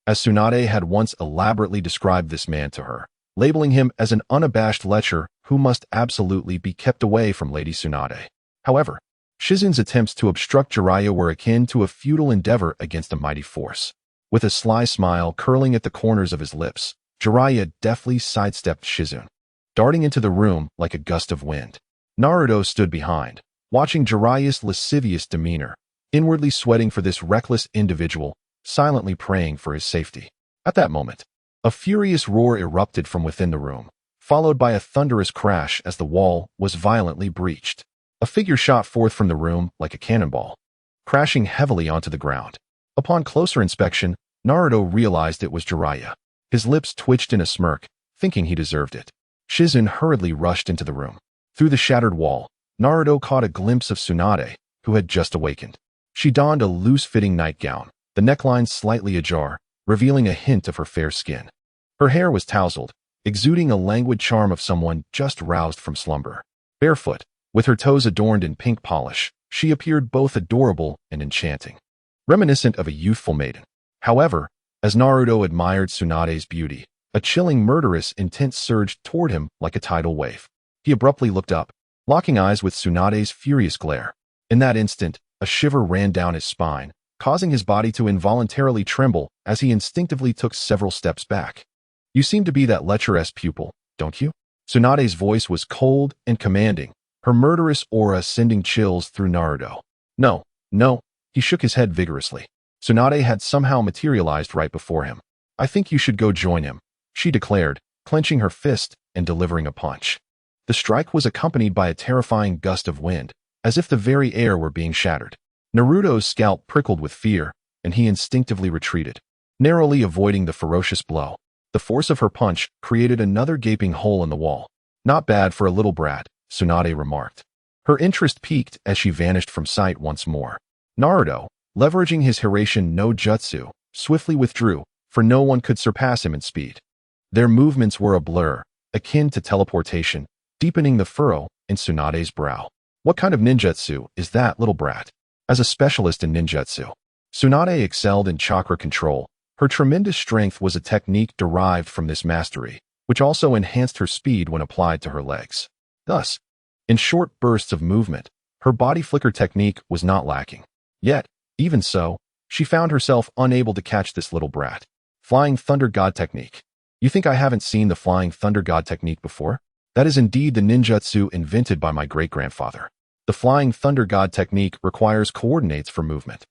as Tsunade had once elaborately described this man to her, labeling him as an unabashed lecher who must absolutely be kept away from Lady Tsunade. However, Shizune's attempts to obstruct Jiraiya were akin to a futile endeavor against a mighty force. With a sly smile curling at the corners of his lips, Jiraiya deftly sidestepped Shizune, darting into the room like a gust of wind. Naruto stood behind, watching Jiraiya's lascivious demeanor, inwardly sweating for this reckless individual, silently praying for his safety. At that moment, a furious roar erupted from within the room, followed by a thunderous crash as the wall was violently breached. A figure shot forth from the room like a cannonball, crashing heavily onto the ground. Upon closer inspection, Naruto realized it was Jiraiya. His lips twitched in a smirk, thinking he deserved it. Shizune hurriedly rushed into the room. Through the shattered wall, Naruto caught a glimpse of Tsunade, who had just awakened. She donned a loose-fitting nightgown, the neckline slightly ajar, revealing a hint of her fair skin. Her hair was tousled, exuding a languid charm of someone just roused from slumber. Barefoot, with her toes adorned in pink polish, she appeared both adorable and enchanting. reminiscent of a youthful maiden. However, as Naruto admired Tsunade's beauty, a chilling murderous intent surged toward him like a tidal wave. He abruptly looked up, locking eyes with Tsunade's furious glare. In that instant, a shiver ran down his spine, causing his body to involuntarily tremble as he instinctively took several steps back. "You seem to be that lecherous pupil, don't you?" Tsunade's voice was cold and commanding, her murderous aura sending chills through Naruto. No. He shook his head vigorously. Tsunade had somehow materialized right before him. "I think you should go join him," she declared, clenching her fist and delivering a punch. The strike was accompanied by a terrifying gust of wind, as if the very air were being shattered. Naruto's scalp prickled with fear, and he instinctively retreated, narrowly avoiding the ferocious blow. The force of her punch created another gaping hole in the wall. "Not bad for a little brat," Tsunade remarked. Her interest peaked as she vanished from sight once more. Naruto, leveraging his Hiraishin no Jutsu, swiftly withdrew, for no one could surpass him in speed. Their movements were a blur, akin to teleportation, deepening the furrow in Tsunade's brow. "What kind of ninjutsu is that, little brat?" As a specialist in ninjutsu, Tsunade excelled in chakra control. Her tremendous strength was a technique derived from this mastery, which also enhanced her speed when applied to her legs. Thus, in short bursts of movement, her body flicker technique was not lacking. Yet, even so, she found herself unable to catch this little brat. Flying Thunder God Technique. "You think I haven't seen the Flying Thunder God Technique before? That is indeed the ninjutsu invented by my great-grandfather. The Flying Thunder God Technique requires coordinates for movement.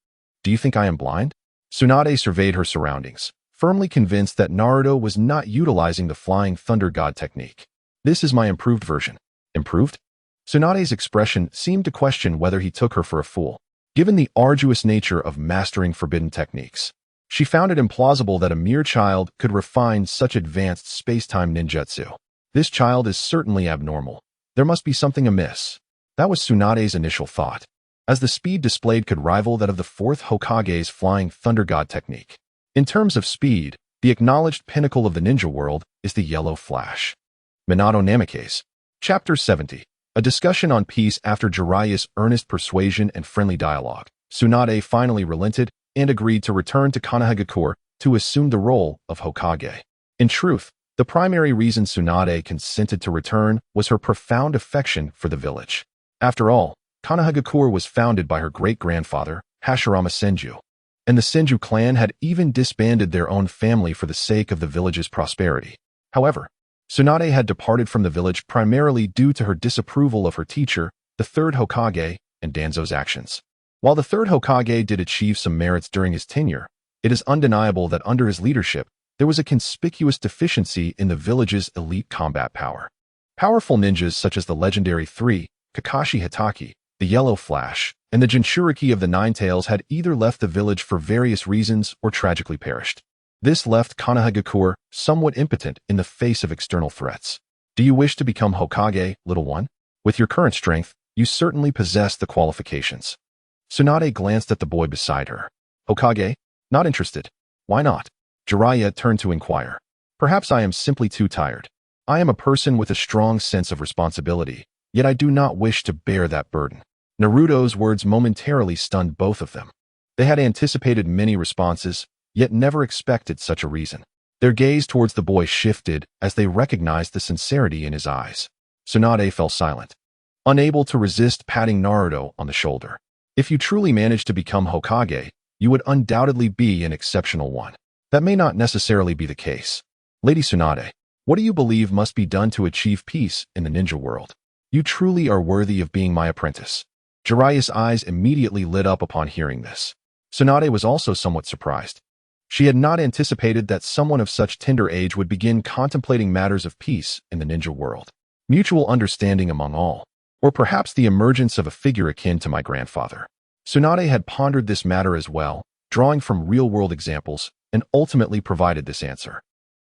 Do you think I am blind?" Tsunade surveyed her surroundings, firmly convinced that Naruto was not utilizing the Flying Thunder God Technique. "This is my improved version." "Improved?" Tsunade's expression seemed to question whether he took her for a fool. Given the arduous nature of mastering forbidden techniques, she found it implausible that a mere child could refine such advanced space-time ninjutsu. This child is certainly abnormal. There must be something amiss. That was Tsunade's initial thought, as the speed displayed could rival that of the fourth Hokage's Flying Thunder God Technique. In terms of speed, the acknowledged pinnacle of the ninja world is the Yellow Flash. Minato Namikaze. Chapter 70. A discussion on peace after Jiraiya's earnest persuasion and friendly dialogue. Tsunade finally relented and agreed to return to Konohagakure to assume the role of Hokage. In truth, the primary reason Tsunade consented to return was her profound affection for the village. After all, Konohagakure was founded by her great-grandfather, Hashirama Senju, and the Senju clan had even disbanded their own family for the sake of the village's prosperity. However, Tsunade had departed from the village primarily due to her disapproval of her teacher, the third Hokage, and Danzo's actions. While the third Hokage did achieve some merits during his tenure, it is undeniable that under his leadership, there was a conspicuous deficiency in the village's elite combat power. Powerful ninjas such as the legendary three, Kakashi Hatake, the Yellow Flash, and the Jinchuriki of the Nine Tails had either left the village for various reasons or tragically perished. This left Konohagakure somewhat impotent in the face of external threats. "Do you wish to become Hokage, little one? With your current strength, you certainly possess the qualifications." Tsunade glanced at the boy beside her. "Hokage? Not interested. Why not?" Jiraiya turned to inquire. "Perhaps I am simply too tired. I am a person with a strong sense of responsibility, yet I do not wish to bear that burden." Naruto's words momentarily stunned both of them. They had anticipated many responses, yet never expected such a reason. Their gaze towards the boy shifted as they recognized the sincerity in his eyes. Tsunade fell silent, unable to resist patting Naruto on the shoulder. "If you truly managed to become Hokage, you would undoubtedly be an exceptional one. That may not necessarily be the case. Lady Tsunade, what do you believe must be done to achieve peace in the ninja world? You truly are worthy of being my apprentice." Jiraiya's eyes immediately lit up upon hearing this. Tsunade was also somewhat surprised. She had not anticipated that someone of such tender age would begin contemplating matters of peace in the ninja world. Mutual understanding among all, or perhaps the emergence of a figure akin to my grandfather. Tsunade had pondered this matter as well, drawing from real-world examples, and ultimately provided this answer.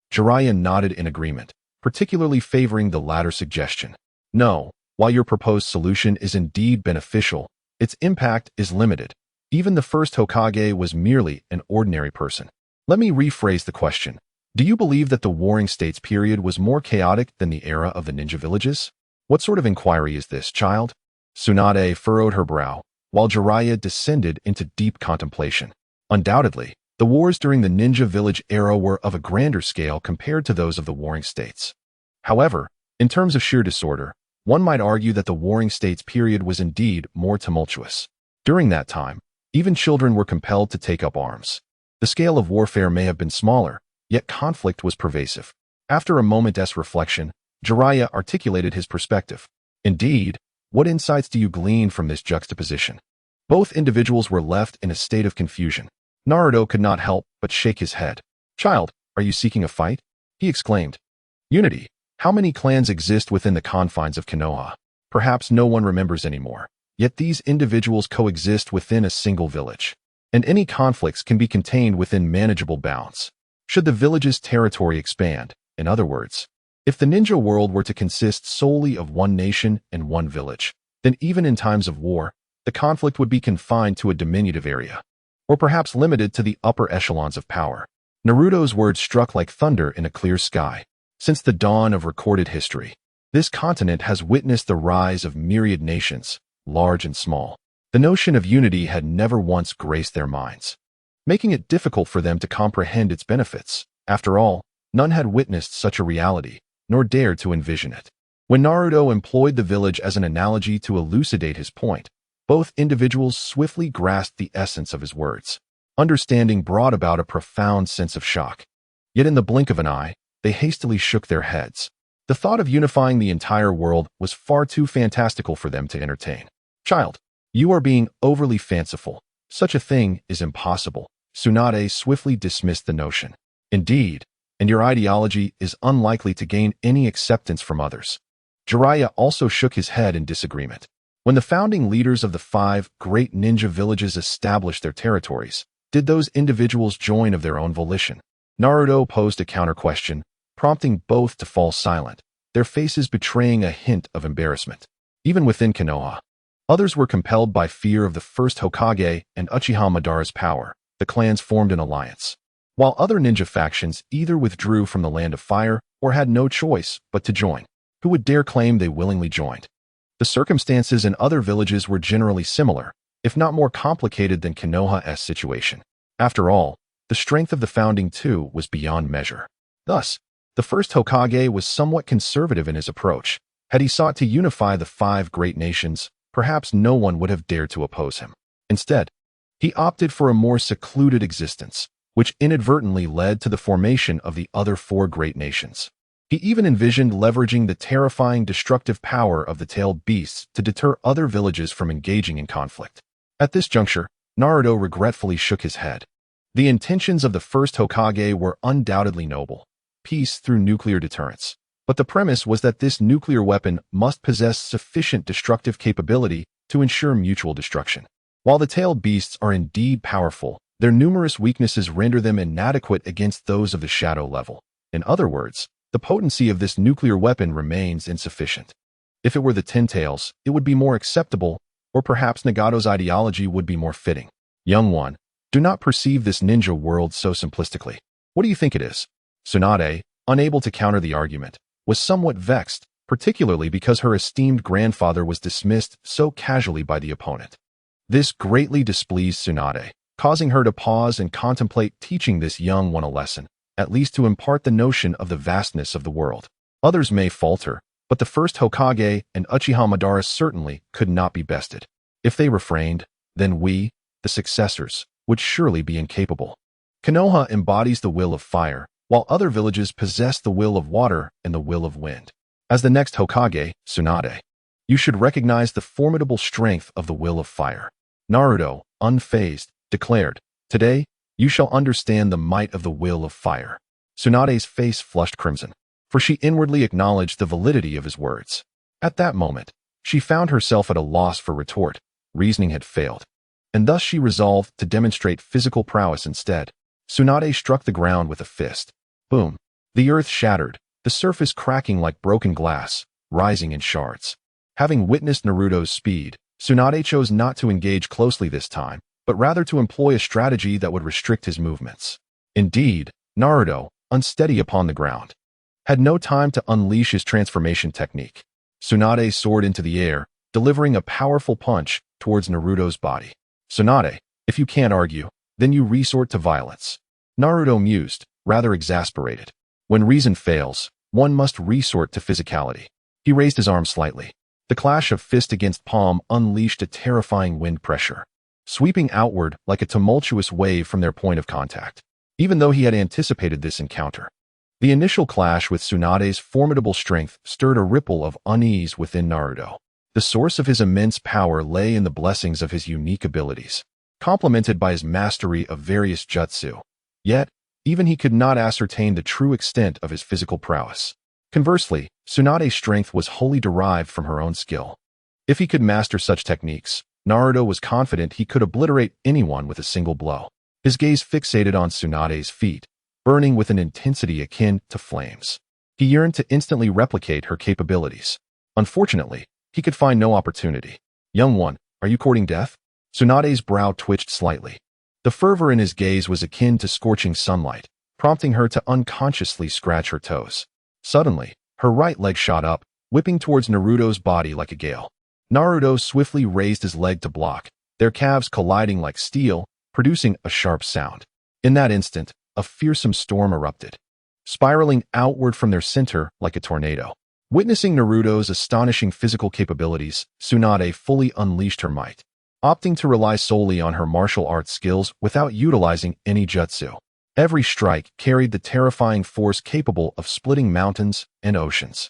Jiraiya nodded in agreement, particularly favoring the latter suggestion. "No, while your proposed solution is indeed beneficial, its impact is limited. Even the first Hokage was merely an ordinary person." Let me rephrase the question. Do you believe that the Warring States period was more chaotic than the era of the ninja villages? What sort of inquiry is this, child? Tsunade furrowed her brow, while Jiraiya descended into deep contemplation. Undoubtedly, the wars during the Ninja Village era were of a grander scale compared to those of the Warring States. However, in terms of sheer disorder, one might argue that the Warring States period was indeed more tumultuous. During that time, even children were compelled to take up arms. The scale of warfare may have been smaller, yet conflict was pervasive. After a moment's reflection, Jiraiya articulated his perspective. Indeed, what insights do you glean from this juxtaposition? Both individuals were left in a state of confusion. Naruto could not help but shake his head. "Child, are you seeking a fight?" he exclaimed. "Unity. How many clans exist within the confines of Konoha? Perhaps no one remembers anymore. Yet these individuals coexist within a single village. And any conflicts can be contained within manageable bounds. Should the village's territory expand, in other words, if the ninja world were to consist solely of one nation and one village, then even in times of war, the conflict would be confined to a diminutive area, or perhaps limited to the upper echelons of power." Naruto's words struck like thunder in a clear sky. Since the dawn of recorded history, this continent has witnessed the rise of myriad nations, large and small. The notion of unity had never once graced their minds, making it difficult for them to comprehend its benefits. After all, none had witnessed such a reality, nor dared to envision it. When Naruto employed the village as an analogy to elucidate his point, both individuals swiftly grasped the essence of his words. Understanding brought about a profound sense of shock. Yet in the blink of an eye, they hastily shook their heads. The thought of unifying the entire world was far too fantastical for them to entertain. "Child, you are being overly fanciful. Such a thing is impossible." Tsunade swiftly dismissed the notion. "Indeed, and your ideology is unlikely to gain any acceptance from others." Jiraiya also shook his head in disagreement. When the founding leaders of the 5 great ninja villages established their territories, did those individuals join of their own volition? Naruto posed a counter-question, prompting both to fall silent, their faces betraying a hint of embarrassment. Even within Konoha, others were compelled by fear of the first Hokage and Uchiha Madara's power. The clans formed an alliance, while other ninja factions either withdrew from the Land of Fire or had no choice but to join. Who would dare claim they willingly joined? The circumstances in other villages were generally similar, if not more complicated than Konoha's situation. After all, the strength of the founding too was beyond measure. Thus, the first Hokage was somewhat conservative in his approach. Had he sought to unify the 5 great nations, perhaps no one would have dared to oppose him. Instead, he opted for a more secluded existence, which inadvertently led to the formation of the other 4 great nations. He even envisioned leveraging the terrifying destructive power of the tailed beasts to deter other villages from engaging in conflict. At this juncture, Naruto regretfully shook his head. The intentions of the first Hokage were undoubtedly noble, peace through nuclear deterrence. But the premise was that this nuclear weapon must possess sufficient destructive capability to ensure mutual destruction. While the tailed beasts are indeed powerful, their numerous weaknesses render them inadequate against those of the shadow level. In other words, the potency of this nuclear weapon remains insufficient. If it were the Ten Tails, it would be more acceptable, or perhaps Nagato's ideology would be more fitting. Young one, do not perceive this ninja world so simplistically. What do you think it is? Tsunade, unable to counter the argument, was somewhat vexed, particularly because her esteemed grandfather was dismissed so casually by the opponent. This greatly displeased Tsunade, causing her to pause and contemplate teaching this young one a lesson, at least to impart the notion of the vastness of the world. Others may falter, but the first Hokage and Uchiha Madara certainly could not be bested. If they refrained, then we, the successors, would surely be incapable. Konoha embodies the will of fire, while other villages possess the will of water and the will of wind. As the next Hokage, Tsunade, you should recognize the formidable strength of the will of fire. Naruto, unfazed, declared, "Today, you shall understand the might of the will of fire." Tsunade's face flushed crimson, for she inwardly acknowledged the validity of his words. At that moment, she found herself at a loss for retort. Reasoning had failed, and thus she resolved to demonstrate physical prowess instead. Tsunade struck the ground with a fist. Boom! The earth shattered, the surface cracking like broken glass, rising in shards. Having witnessed Naruto's speed, Tsunade chose not to engage closely this time, but rather to employ a strategy that would restrict his movements. Indeed, Naruto, unsteady upon the ground, had no time to unleash his transformation technique. Tsunade soared into the air, delivering a powerful punch towards Naruto's body. "Tsunade, if you can't argue, then you resort to violence. Naruto mused, rather exasperated. When reason fails, one must resort to physicality. He raised his arm slightly. The clash of fist against palm unleashed a terrifying wind pressure, sweeping outward like a tumultuous wave from their point of contact. Even though he had anticipated this encounter, the initial clash with Tsunade's formidable strength stirred a ripple of unease within Naruto. The source of his immense power lay in the blessings of his unique abilities, complemented by his mastery of various jutsu. Yet, even he could not ascertain the true extent of his physical prowess. Conversely, Tsunade's strength was wholly derived from her own skill. If he could master such techniques, Naruto was confident he could obliterate anyone with a single blow. His gaze fixated on Tsunade's feet, burning with an intensity akin to flames. He yearned to instantly replicate her capabilities. Unfortunately, he could find no opportunity. Young one, are you courting death? Tsunade's brow twitched slightly. The fervor in his gaze was akin to scorching sunlight, prompting her to unconsciously scratch her toes. Suddenly, her right leg shot up, whipping towards Naruto's body like a gale. Naruto swiftly raised his leg to block, their calves colliding like steel, producing a sharp sound. In that instant, a fearsome storm erupted, spiraling outward from their center like a tornado. Witnessing Naruto's astonishing physical capabilities, Tsunade fully unleashed her might, opting to rely solely on her martial arts skills without utilizing any jutsu. Every strike carried the terrifying force capable of splitting mountains and oceans.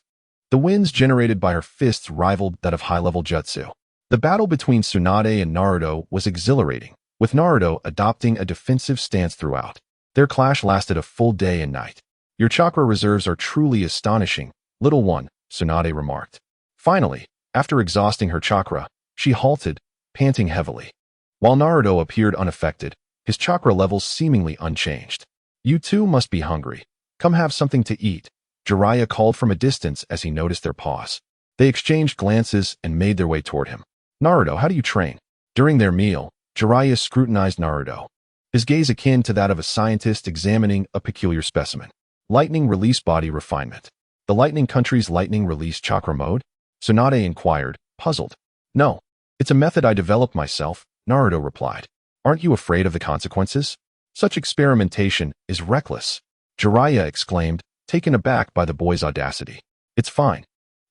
The winds generated by her fists rivaled that of high-level jutsu. The battle between Tsunade and Naruto was exhilarating, with Naruto adopting a defensive stance throughout. Their clash lasted a full day and night. Your chakra reserves are truly astonishing, little one, Tsunade remarked. Finally, after exhausting her chakra, she halted, panting heavily. While Naruto appeared unaffected, his chakra levels seemingly unchanged. You too must be hungry. Come have something to eat, Jiraiya called from a distance as he noticed their pause. They exchanged glances and made their way toward him. Naruto, how do you train? During their meal, Jiraiya scrutinized Naruto, his gaze akin to that of a scientist examining a peculiar specimen. Lightning release body refinement. The lightning country's lightning release chakra mode? Tsunade inquired, puzzled. No, it's a method I developed myself, Naruto replied. Aren't you afraid of the consequences? Such experimentation is reckless, Jiraiya exclaimed, taken aback by the boy's audacity. It's fine.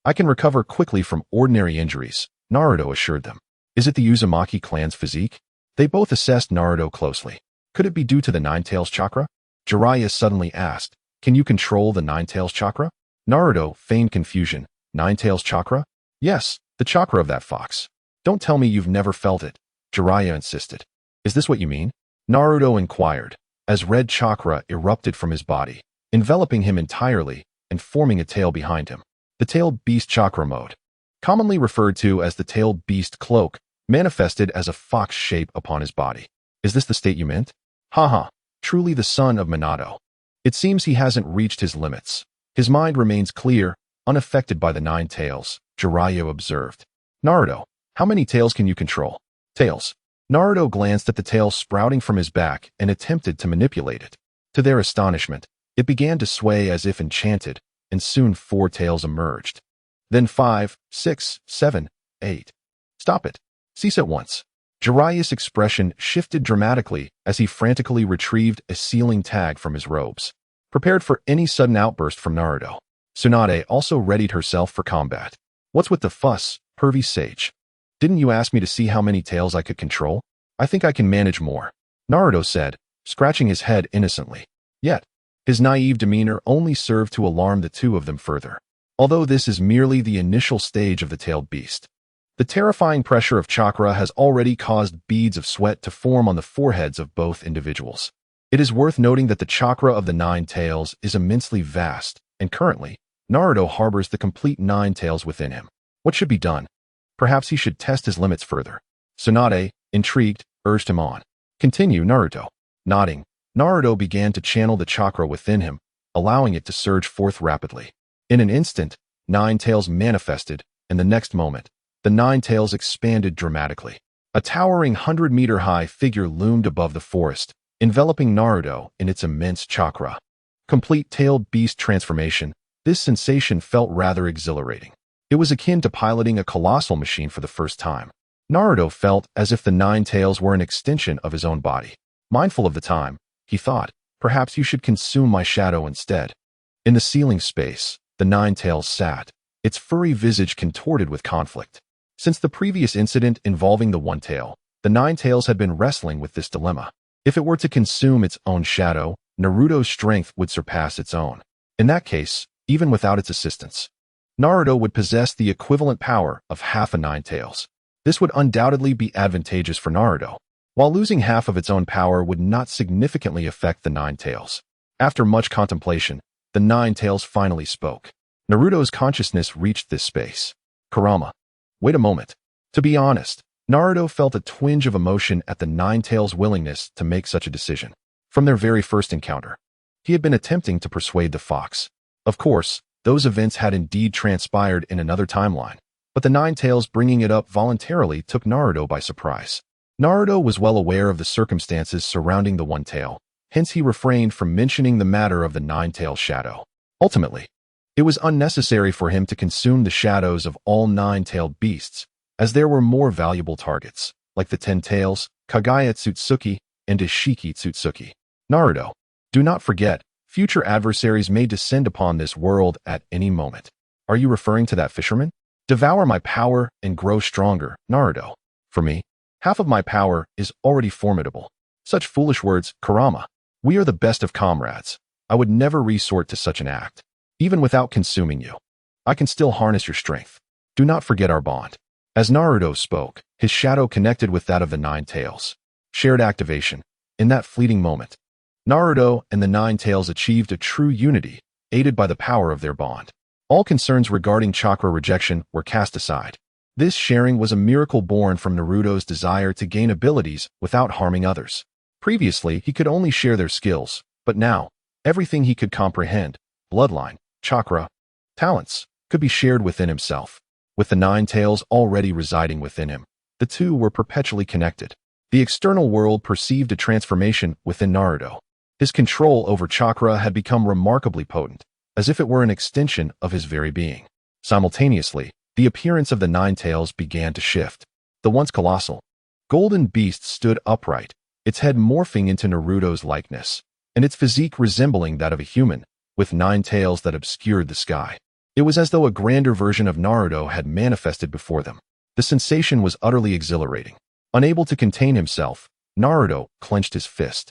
I can recover quickly from ordinary injuries, Naruto assured them. Is it the Uzumaki clan's physique? They both assessed Naruto closely. Could it be due to the Nine-Tails chakra? Jiraiya suddenly asked, can you control the Nine-Tails chakra? Naruto feigned confusion. Nine-Tails chakra? Yes, the chakra of that fox. Don't tell me you've never felt it, Jiraiya insisted. Is this what you mean? Naruto inquired, as red chakra erupted from his body, enveloping him entirely and forming a tail behind him. The tailed beast chakra mode, commonly referred to as the tailed beast cloak, manifested as a fox shape upon his body. Is this the state you meant? Haha, truly the son of Minato. It seems he hasn't reached his limits. His mind remains clear, unaffected by the nine tails, Jiraiya observed. Naruto, how many tails can you control? Tails. Naruto glanced at the tail sprouting from his back and attempted to manipulate it. To their astonishment, it began to sway as if enchanted, and soon 4 tails emerged. Then 5, 6, 7, 8. Stop it. Cease at once. Jiraiya's expression shifted dramatically as he frantically retrieved a sealing tag from his robes, prepared for any sudden outburst from Naruto. Tsunade also readied herself for combat. What's with the fuss, pervy sage? Didn't you ask me to see how many tails I could control? I think I can manage more, Naruto said, scratching his head innocently. Yet, his naive demeanor only served to alarm the two of them further. Although this is merely the initial stage of the tailed beast, the terrifying pressure of chakra has already caused beads of sweat to form on the foreheads of both individuals. It is worth noting that the chakra of the 9 tails is immensely vast, and currently, Naruto harbors the complete 9 tails within him. What should be done? Perhaps he should test his limits further. Tsunade, intrigued, urged him on. Continue, Naruto. Nodding, Naruto began to channel the chakra within him, allowing it to surge forth rapidly. In an instant, 9 tails manifested, and the next moment, the 9 tails expanded dramatically. A towering 100-meter-high figure loomed above the forest, enveloping Naruto in its immense chakra. Complete tailed beast transformation, this sensation felt rather exhilarating. It was akin to piloting a colossal machine for the first time. Naruto felt as if the 9 tails were an extension of his own body. Mindful of the time, he thought, perhaps you should consume my shadow instead. In the ceiling space, the Nine-Tails sat, its furry visage contorted with conflict. Since the previous incident involving the One-Tail, the Nine-Tails had been wrestling with this dilemma. If it were to consume its own shadow, Naruto's strength would surpass its own. In that case, even without its assistance, Naruto would possess the equivalent power of half a Nine-Tails. This would undoubtedly be advantageous for Naruto, while losing half of its own power would not significantly affect the Nine-Tails. After much contemplation, the Nine-Tails finally spoke. Naruto's consciousness reached this space. Kurama. Wait a moment. To be honest, Naruto felt a twinge of emotion at the Nine-Tails' willingness to make such a decision. From their very first encounter, he had been attempting to persuade the fox. Of course, those events had indeed transpired in another timeline, but the Nine-Tails bringing it up voluntarily took Naruto by surprise. Naruto was well aware of the circumstances surrounding the One-Tail, hence he refrained from mentioning the matter of the Nine-Tails shadow. Ultimately, it was unnecessary for him to consume the shadows of all nine-tailed beasts, as there were more valuable targets, like the Ten-Tails, Kagaya Tsutsuki, and Ishiki Tsutsuki. Naruto, do not forget, future adversaries may descend upon this world at any moment. Are you referring to that fisherman? Devour my power and grow stronger, Naruto. For me, half of my power is already formidable. Such foolish words, Kurama. We are the best of comrades. I would never resort to such an act. Even without consuming you, I can still harness your strength. Do not forget our bond. As Naruto spoke, his shadow connected with that of the Nine-Tails. Shared activation. In that fleeting moment, Naruto and the Nine-Tails achieved a true unity, aided by the power of their bond. All concerns regarding chakra rejection were cast aside. This sharing was a miracle born from Naruto's desire to gain abilities without harming others. Previously, he could only share their skills, but now, everything he could comprehend, bloodline, chakra, talents, could be shared within himself. With the Nine-Tails already residing within him, the two were perpetually connected. The external world perceived a transformation within Naruto. His control over chakra had become remarkably potent, as if it were an extension of his very being. Simultaneously, the appearance of the Nine-Tails began to shift. The once colossal, golden beast stood upright, its head morphing into Naruto's likeness, and its physique resembling that of a human, with 9 tails that obscured the sky. It was as though a grander version of Naruto had manifested before them. The sensation was utterly exhilarating. Unable to contain himself, Naruto clenched his fist,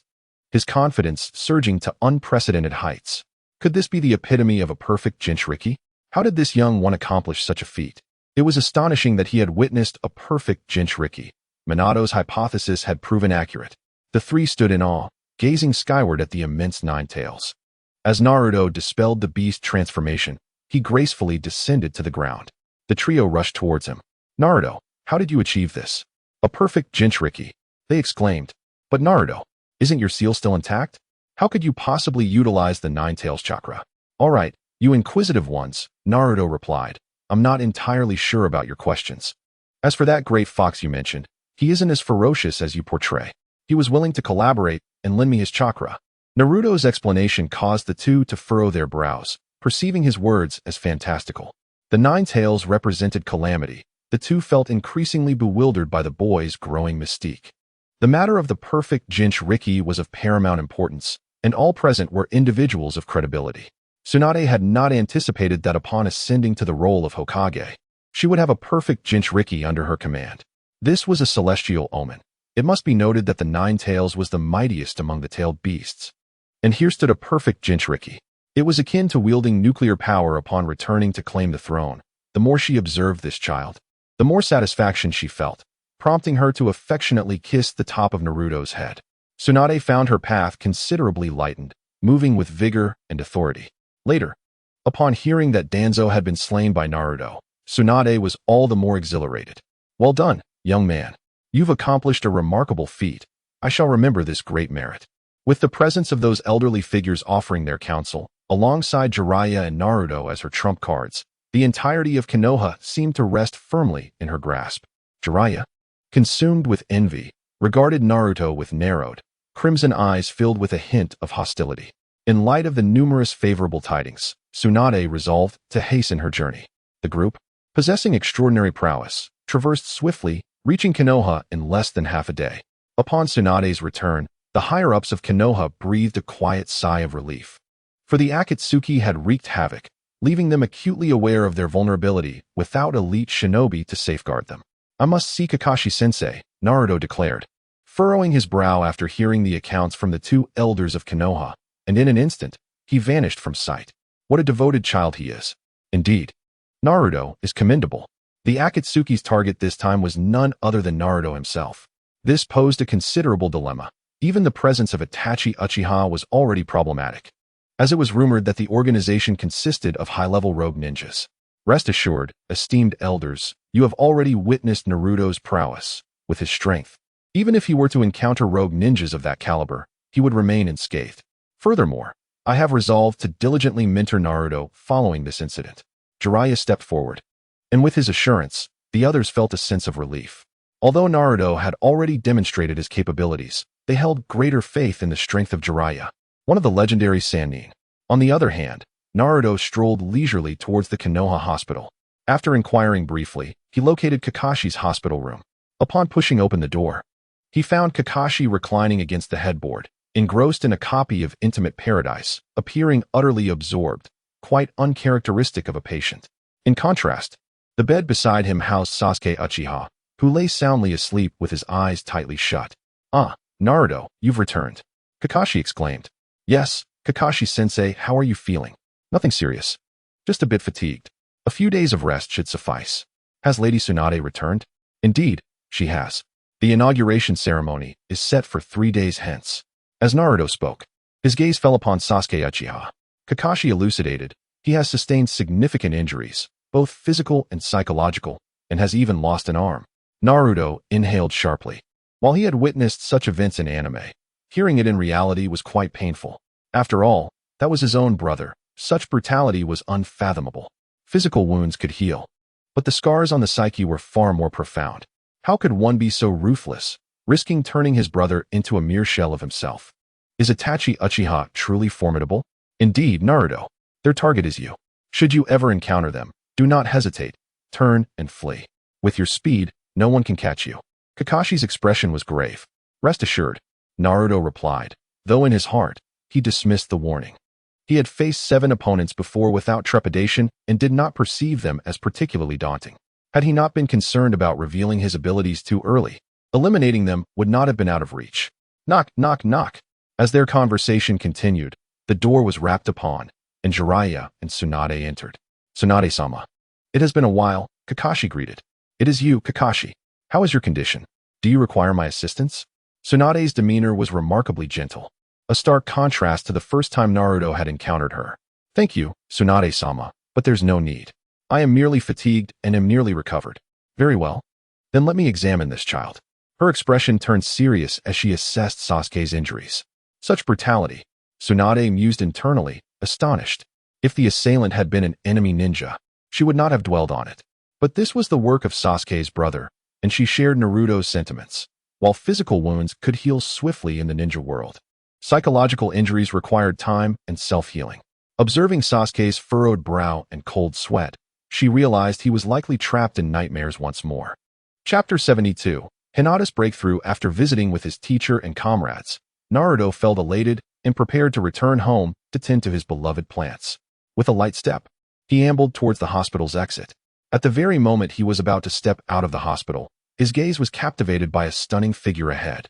his confidence surging to unprecedented heights. Could this be the epitome of a perfect Jinchuriki? How did this young one accomplish such a feat? It was astonishing that he had witnessed a perfect Jinchuriki. Minato's hypothesis had proven accurate. The three stood in awe, gazing skyward at the immense 9 tails. As Naruto dispelled the beast transformation, he gracefully descended to the ground. The trio rushed towards him. Naruto, how did you achieve this? A perfect Jinchuriki, they exclaimed. But Naruto, isn't your seal still intact? How could you possibly utilize the 9 tails chakra? All right, you inquisitive ones, Naruto replied. I'm not entirely sure about your questions. As for that great fox you mentioned, he isn't as ferocious as you portray. He was willing to collaborate and lend me his chakra. Naruto's explanation caused the two to furrow their brows, perceiving his words as fantastical. The 9 tails represented calamity. The two felt increasingly bewildered by the boy's growing mystique. The matter of the perfect Jinchuriki was of paramount importance, and all present were individuals of credibility. Tsunade had not anticipated that upon ascending to the role of Hokage, she would have a perfect Jinchuriki under her command. This was a celestial omen. It must be noted that the 9 tails was the mightiest among the tailed beasts. And here stood a perfect Jinchuriki. It was akin to wielding nuclear power upon returning to claim the throne. The more she observed this child, the more satisfaction she felt, prompting her to affectionately kiss the top of Naruto's head. Tsunade found her path considerably lightened, moving with vigor and authority. Later, upon hearing that Danzo had been slain by Naruto, Tsunade was all the more exhilarated. Well done, young man. You've accomplished a remarkable feat. I shall remember this great merit. With the presence of those elderly figures offering their counsel, alongside Jiraiya and Naruto as her trump cards, the entirety of Konoha seemed to rest firmly in her grasp. Jiraiya, consumed with envy, regarded Naruto with narrowed, crimson eyes filled with a hint of hostility. In light of the numerous favorable tidings, Tsunade resolved to hasten her journey. The group, possessing extraordinary prowess, traversed swiftly, reaching Konoha in less than half a day. Upon Tsunade's return, The higher-ups of Konoha breathed a quiet sigh of relief. For the Akatsuki had wreaked havoc, leaving them acutely aware of their vulnerability without elite shinobi to safeguard them. I must see Kakashi-sensei, Naruto declared, furrowing his brow after hearing the accounts from the two elders of Konoha, and in an instant, he vanished from sight. What a devoted child he is. Indeed, Naruto is commendable. The Akatsuki's target this time was none other than Naruto himself. This posed a considerable dilemma. Even the presence of Itachi Uchiha was already problematic, as it was rumored that the organization consisted of high-level rogue ninjas. Rest assured, esteemed elders, you have already witnessed Naruto's prowess, with his strength. Even if he were to encounter rogue ninjas of that caliber, he would remain unscathed. Furthermore, I have resolved to diligently mentor Naruto following this incident. Jiraiya stepped forward, and with his assurance, the others felt a sense of relief. Although Naruto had already demonstrated his capabilities, they held greater faith in the strength of Jiraiya, one of the legendary Sannin. On the other hand, Naruto strolled leisurely towards the Konoha hospital. After inquiring briefly, he located Kakashi's hospital room. Upon pushing open the door, he found Kakashi reclining against the headboard, engrossed in a copy of Intimate Paradise, appearing utterly absorbed, quite uncharacteristic of a patient. In contrast, the bed beside him housed Sasuke Uchiha, who lay soundly asleep with his eyes tightly shut. "Ah, Naruto, you've returned," Kakashi exclaimed. "Yes, Kakashi-sensei, how are you feeling?" "Nothing serious. Just a bit fatigued. A few days of rest should suffice." "Has Lady Tsunade returned?" "Indeed, she has. The inauguration ceremony is set for 3 days hence." As Naruto spoke, his gaze fell upon Sasuke Uchiha. Kakashi elucidated, he has sustained significant injuries, both physical and psychological, and has even lost an arm. Naruto inhaled sharply. While he had witnessed such events in anime, hearing it in reality was quite painful. After all, that was his own brother. Such brutality was unfathomable. Physical wounds could heal, but the scars on the psyche were far more profound. How could one be so ruthless, risking turning his brother into a mere shell of himself? Is Itachi Uchiha truly formidable? Indeed, Naruto, their target is you. Should you ever encounter them, do not hesitate. Turn and flee. With your speed, no one can catch you. Kakashi's expression was grave. Rest assured, Naruto replied, though in his heart, he dismissed the warning. He had faced 7 opponents before without trepidation and did not perceive them as particularly daunting. Had he not been concerned about revealing his abilities too early, eliminating them would not have been out of reach. Knock, knock, knock. As their conversation continued, the door was rapped upon, and Jiraiya and Tsunade entered. "Tsunade-sama." "It has been a while," Kakashi greeted. "It is you, Kakashi. How is your condition? Do you require my assistance?" Tsunade's demeanor was remarkably gentle, a stark contrast to the first time Naruto had encountered her. "Thank you, Tsunade-sama, but there's no need. I am merely fatigued and am nearly recovered." "Very well. Then let me examine this child." Her expression turned serious as she assessed Sasuke's injuries. Such brutality, Tsunade mused internally, astonished. If the assailant had been an enemy ninja, she would not have dwelled on it. But this was the work of Sasuke's brother, and she shared Naruto's sentiments. While physical wounds could heal swiftly in the ninja world, psychological injuries required time and self-healing. Observing Sasuke's furrowed brow and cold sweat, she realized he was likely trapped in nightmares once more. Chapter 72. Hinata's breakthrough. After visiting with his teacher and comrades, Naruto felt elated and prepared to return home to tend to his beloved plants. With a light step, he ambled towards the hospital's exit. At the very moment he was about to step out of the hospital, his gaze was captivated by a stunning figure ahead.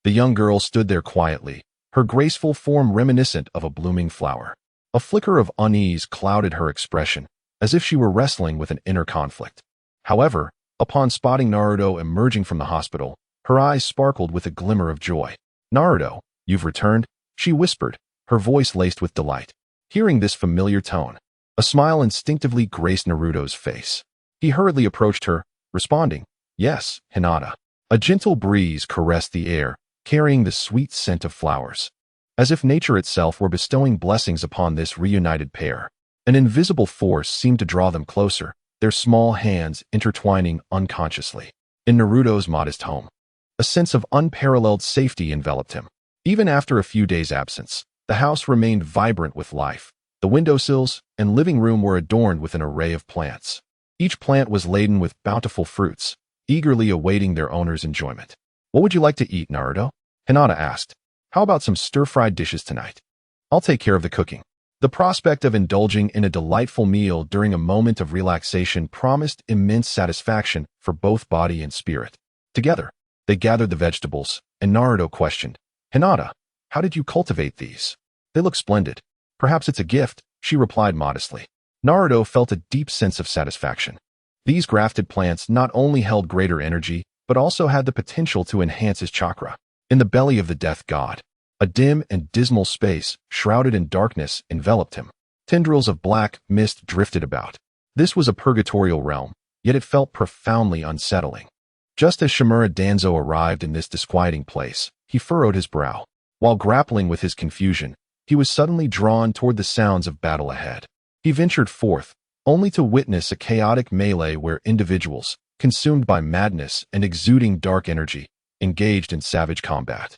The young girl stood there quietly, her graceful form reminiscent of a blooming flower. A flicker of unease clouded her expression, as if she were wrestling with an inner conflict. However, upon spotting Naruto emerging from the hospital, her eyes sparkled with a glimmer of joy. "Naruto, you've returned," she whispered, her voice laced with delight. Hearing this familiar tone, a smile instinctively graced Naruto's face. He hurriedly approached her, responding, "Yes, Hinata." A gentle breeze caressed the air, carrying the sweet scent of flowers. As if nature itself were bestowing blessings upon this reunited pair. An invisible force seemed to draw them closer, their small hands intertwining unconsciously. In Naruto's modest home, a sense of unparalleled safety enveloped him. Even after a few days' absence, the house remained vibrant with life. The windowsills and living room were adorned with an array of plants. Each plant was laden with bountiful fruits, eagerly awaiting their owner's enjoyment. "What would you like to eat, Naruto?" Hinata asked. How about some stir-fried dishes tonight? I'll take care of the cooking. The prospect of indulging in a delightful meal during a moment of relaxation promised immense satisfaction for both body and spirit. Together, they gathered the vegetables, and Naruto questioned, Hinata, how did you cultivate these? They look splendid. Perhaps it's a gift, she replied modestly. Naruto felt a deep sense of satisfaction. These grafted plants not only held greater energy, but also had the potential to enhance his chakra. In the belly of the death god, a dim and dismal space, shrouded in darkness, enveloped him. Tendrils of black mist drifted about. This was a purgatorial realm, yet it felt profoundly unsettling. Just as Shimura Danzo arrived in this disquieting place, he furrowed his brow. While grappling with his confusion, he was suddenly drawn toward the sounds of battle ahead. He ventured forth, only to witness a chaotic melee where individuals, consumed by madness and exuding dark energy, engaged in savage combat.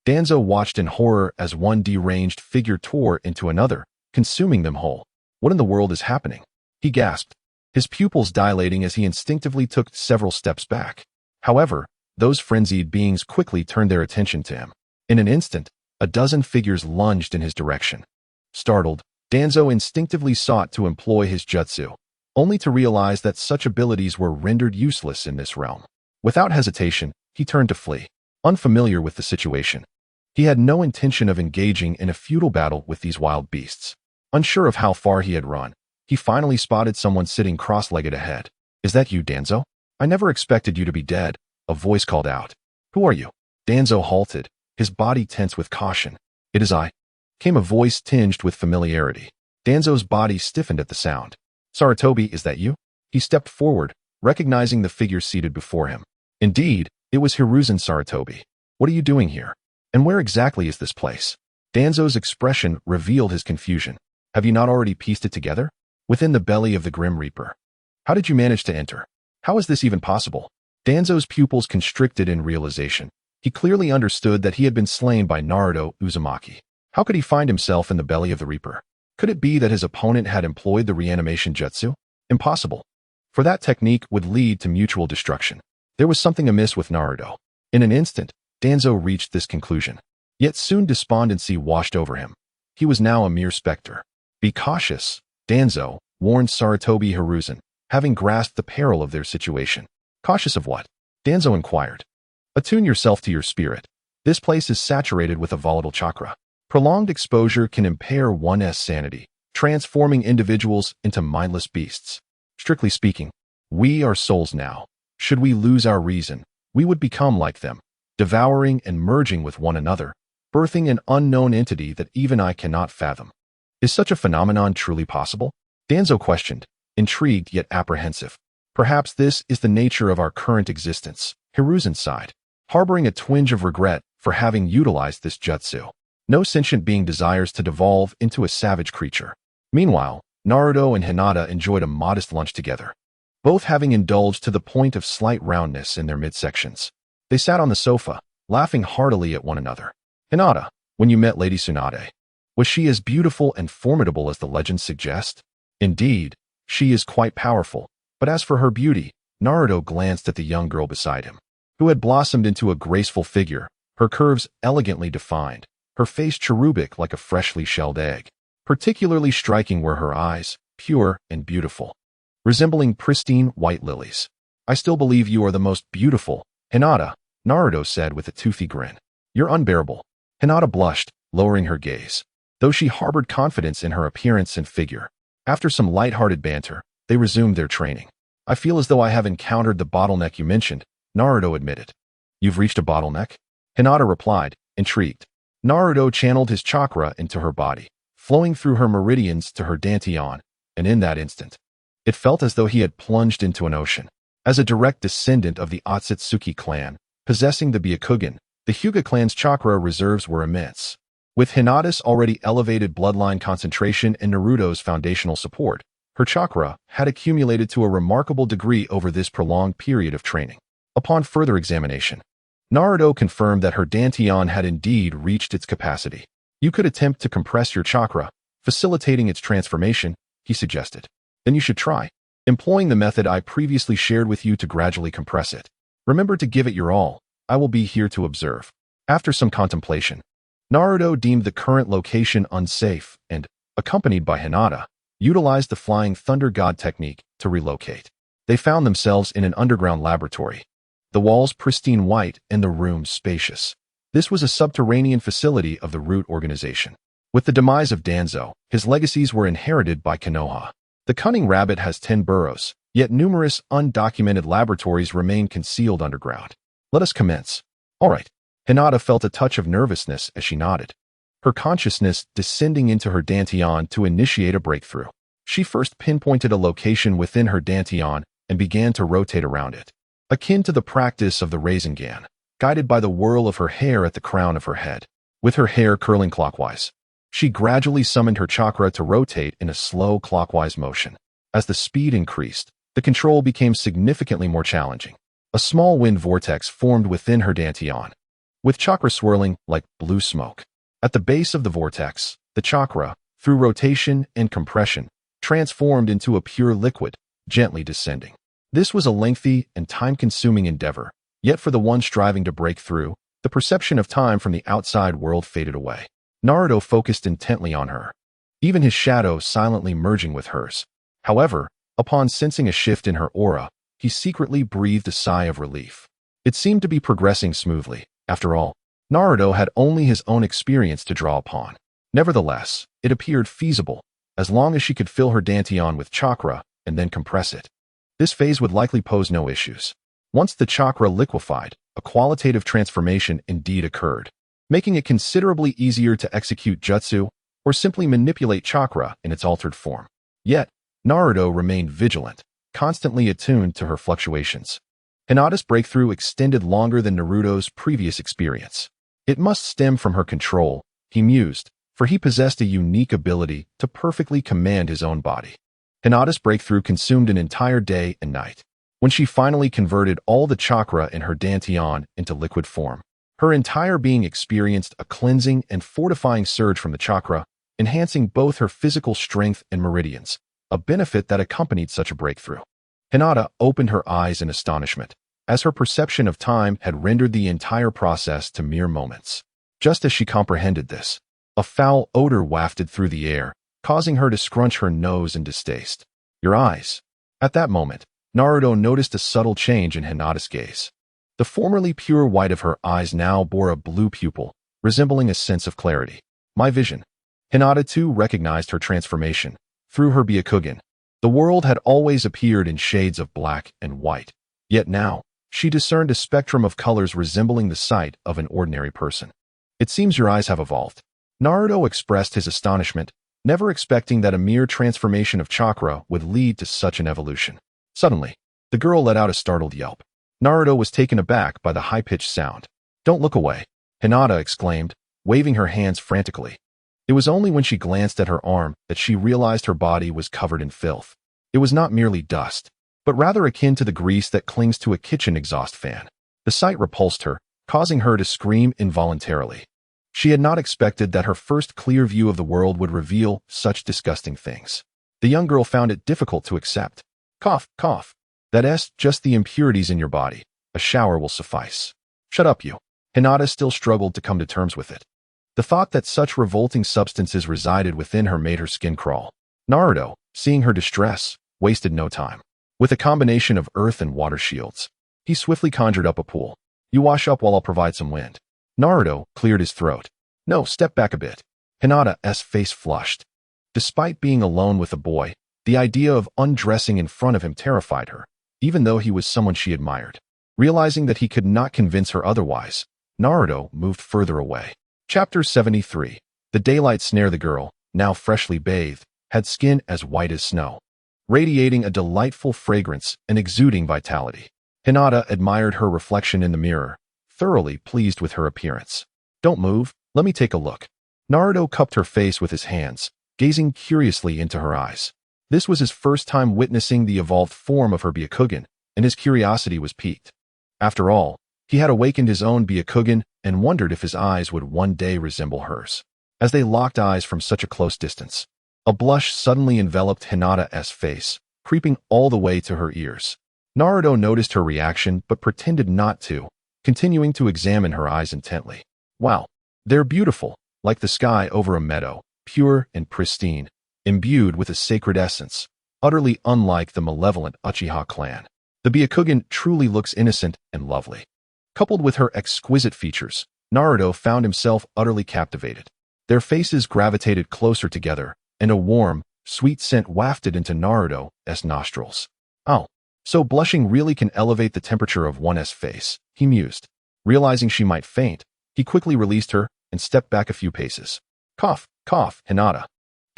Danzo watched in horror as one deranged figure tore into another, consuming them whole. What in the world is happening? He gasped, his pupils dilating as he instinctively took several steps back. However, those frenzied beings quickly turned their attention to him. In an instant, a dozen figures lunged in his direction. Startled, Danzo instinctively sought to employ his jutsu, only to realize that such abilities were rendered useless in this realm. Without hesitation, he turned to flee, unfamiliar with the situation. He had no intention of engaging in a futile battle with these wild beasts. Unsure of how far he had run, he finally spotted someone sitting cross-legged ahead. Is that you, Danzo? I never expected you to be dead, a voice called out. Who are you? Danzo halted, his body tense with caution. It is I, came a voice tinged with familiarity. Danzo's body stiffened at the sound. Sarutobi, is that you? He stepped forward, recognizing the figure seated before him. Indeed, it was Hiruzen Sarutobi. What are you doing here? And where exactly is this place? Danzo's expression revealed his confusion. Have you not already pieced it together? Within the belly of the Grim Reaper. How did you manage to enter? How is this even possible? Danzo's pupils constricted in realization. He clearly understood that he had been slain by Naruto Uzumaki. How could he find himself in the belly of the Reaper? Could it be that his opponent had employed the reanimation jutsu? Impossible. For that technique would lead to mutual destruction. There was something amiss with Naruto. In an instant, Danzo reached this conclusion. Yet soon despondency washed over him. He was now a mere specter. Be cautious, Danzo, warned Sarutobi Hiruzen, having grasped the peril of their situation. Cautious of what? Danzo inquired. Attune yourself to your spirit. This place is saturated with a volatile chakra. Prolonged exposure can impair one's sanity, transforming individuals into mindless beasts. Strictly speaking, we are souls now. Should we lose our reason, we would become like them, devouring and merging with one another, birthing an unknown entity that even I cannot fathom. Is such a phenomenon truly possible? Danzo questioned, intrigued yet apprehensive. Perhaps this is the nature of our current existence, Hiruzen sighed, harboring a twinge of regret for having utilized this jutsu. No sentient being desires to devolve into a savage creature. Meanwhile, Naruto and Hinata enjoyed a modest lunch together, both having indulged to the point of slight roundness in their midsections. They sat on the sofa, laughing heartily at one another. Hinata, when you met Lady Tsunade, was she as beautiful and formidable as the legends suggest? Indeed, she is quite powerful, but as for her beauty, Naruto glanced at the young girl beside him, who had blossomed into a graceful figure, her curves elegantly defined, her face cherubic like a freshly shelled egg. Particularly striking were her eyes, pure and beautiful, resembling pristine white lilies. I still believe you are the most beautiful, Hinata, Naruto said with a toothy grin. You're unbearable. Hinata blushed, lowering her gaze, though she harbored confidence in her appearance and figure. After some light-hearted banter, they resumed their training. I feel as though I have encountered the bottleneck you mentioned, Naruto admitted. You've reached a bottleneck? Hinata replied, intrigued. Naruto channeled his chakra into her body, flowing through her meridians to her dantian, and in that instant, it felt as though he had plunged into an ocean. As a direct descendant of the Akatsuki clan, possessing the Byakugan, the Hyuga clan's chakra reserves were immense. With Hinata's already elevated bloodline concentration and Naruto's foundational support, her chakra had accumulated to a remarkable degree over this prolonged period of training. Upon further examination, Naruto confirmed that her dantian had indeed reached its capacity. You could attempt to compress your chakra, facilitating its transformation, he suggested. Then you should try, employing the method I previously shared with you to gradually compress it. Remember to give it your all. I will be here to observe. After some contemplation, Naruto deemed the current location unsafe and, accompanied by Hinata, utilized the flying thunder god technique to relocate. They found themselves in an underground laboratory. The walls pristine white and the rooms spacious. This was a subterranean facility of the Root organization. With the demise of Danzo, his legacies were inherited by Konoha. The cunning rabbit has 10 burrows, yet numerous undocumented laboratories remain concealed underground. Let us commence. All right. Hinata felt a touch of nervousness as she nodded, her consciousness descending into her dantian to initiate a breakthrough. She first pinpointed a location within her dantian and began to rotate around it, akin to the practice of the Rasengan, guided by the whirl of her hair at the crown of her head. With her hair curling clockwise, she gradually summoned her chakra to rotate in a slow clockwise motion. As the speed increased, the control became significantly more challenging. A small wind vortex formed within her dantian, with chakra swirling like blue smoke. At the base of the vortex, the chakra, through rotation and compression, transformed into a pure liquid, gently descending. This was a lengthy and time-consuming endeavor, yet for the one striving to break through, the perception of time from the outside world faded away. Naruto focused intently on her, even his shadow silently merging with hers. However, upon sensing a shift in her aura, he secretly breathed a sigh of relief. It seemed to be progressing smoothly. After all, Naruto had only his own experience to draw upon. Nevertheless, it appeared feasible, as long as she could fill her dantian with chakra and then compress it. This phase would likely pose no issues. Once the chakra liquefied, a qualitative transformation indeed occurred, making it considerably easier to execute jutsu or simply manipulate chakra in its altered form. Yet, Naruto remained vigilant, constantly attuned to her fluctuations. Hinata's breakthrough extended longer than Naruto's previous experience. It must stem from her control, he mused, for he possessed a unique ability to perfectly command his own body. Hinata's breakthrough consumed an entire day and night. When she finally converted all the chakra in her dantian into liquid form, her entire being experienced a cleansing and fortifying surge from the chakra, enhancing both her physical strength and meridians, a benefit that accompanied such a breakthrough. Hinata opened her eyes in astonishment, as her perception of time had rendered the entire process to mere moments. Just as she comprehended this, a foul odor wafted through the air, causing her to scrunch her nose in distaste. Your eyes. At that moment, Naruto noticed a subtle change in Hinata's gaze. The formerly pure white of her eyes now bore a blue pupil, resembling a sense of clarity. My vision. Hinata too recognized her transformation. Through her Byakugan, the world had always appeared in shades of black and white. Yet now, she discerned a spectrum of colors resembling the sight of an ordinary person. It seems your eyes have evolved. Naruto expressed his astonishment, never expecting that a mere transformation of chakra would lead to such an evolution. Suddenly, the girl let out a startled yelp. Naruto was taken aback by the high-pitched sound. Don't look away, Hinata exclaimed, waving her hands frantically. It was only when she glanced at her arm that she realized her body was covered in filth. It was not merely dust, but rather akin to the grease that clings to a kitchen exhaust fan. The sight repulsed her, causing her to scream involuntarily. She had not expected that her first clear view of the world would reveal such disgusting things. The young girl found it difficult to accept. Cough, cough. That's just the impurities in your body. A shower will suffice. Shut up, you. Hinata still struggled to come to terms with it. The thought that such revolting substances resided within her made her skin crawl. Naruto, seeing her distress, wasted no time. With a combination of earth and water shields, he swiftly conjured up a pool. You wash up while I'll provide some wind. Naruto cleared his throat. No, step back a bit. Hinata's face flushed. Despite being alone with the boy, the idea of undressing in front of him terrified her, even though he was someone she admired. Realizing that he could not convince her otherwise, Naruto moved further away. Chapter 73. The daylight snare. The girl, now freshly bathed, had skin as white as snow, radiating a delightful fragrance and exuding vitality. Hinata admired her reflection in the mirror, thoroughly pleased with her appearance. Don't move, let me take a look. Naruto cupped her face with his hands, gazing curiously into her eyes. This was his first time witnessing the evolved form of her Byakugan, and his curiosity was piqued. After all, he had awakened his own Byakugan and wondered if his eyes would one day resemble hers. As they locked eyes from such a close distance, a blush suddenly enveloped Hinata's face, creeping all the way to her ears. Naruto noticed her reaction but pretended not to, continuing to examine her eyes intently. Wow, They're beautiful, like the sky over a meadow, pure and pristine, imbued with a sacred essence, utterly unlike the malevolent Uchiha clan. The Byakugan truly looks innocent and lovely. Coupled with her exquisite features, Naruto found himself utterly captivated. Their faces gravitated closer together, and a warm, sweet scent wafted into Naruto's nostrils. Oh, so blushing really can elevate the temperature of one's face, he mused. Realizing she might faint, he quickly released her and stepped back a few paces. Cough, cough, Hinata.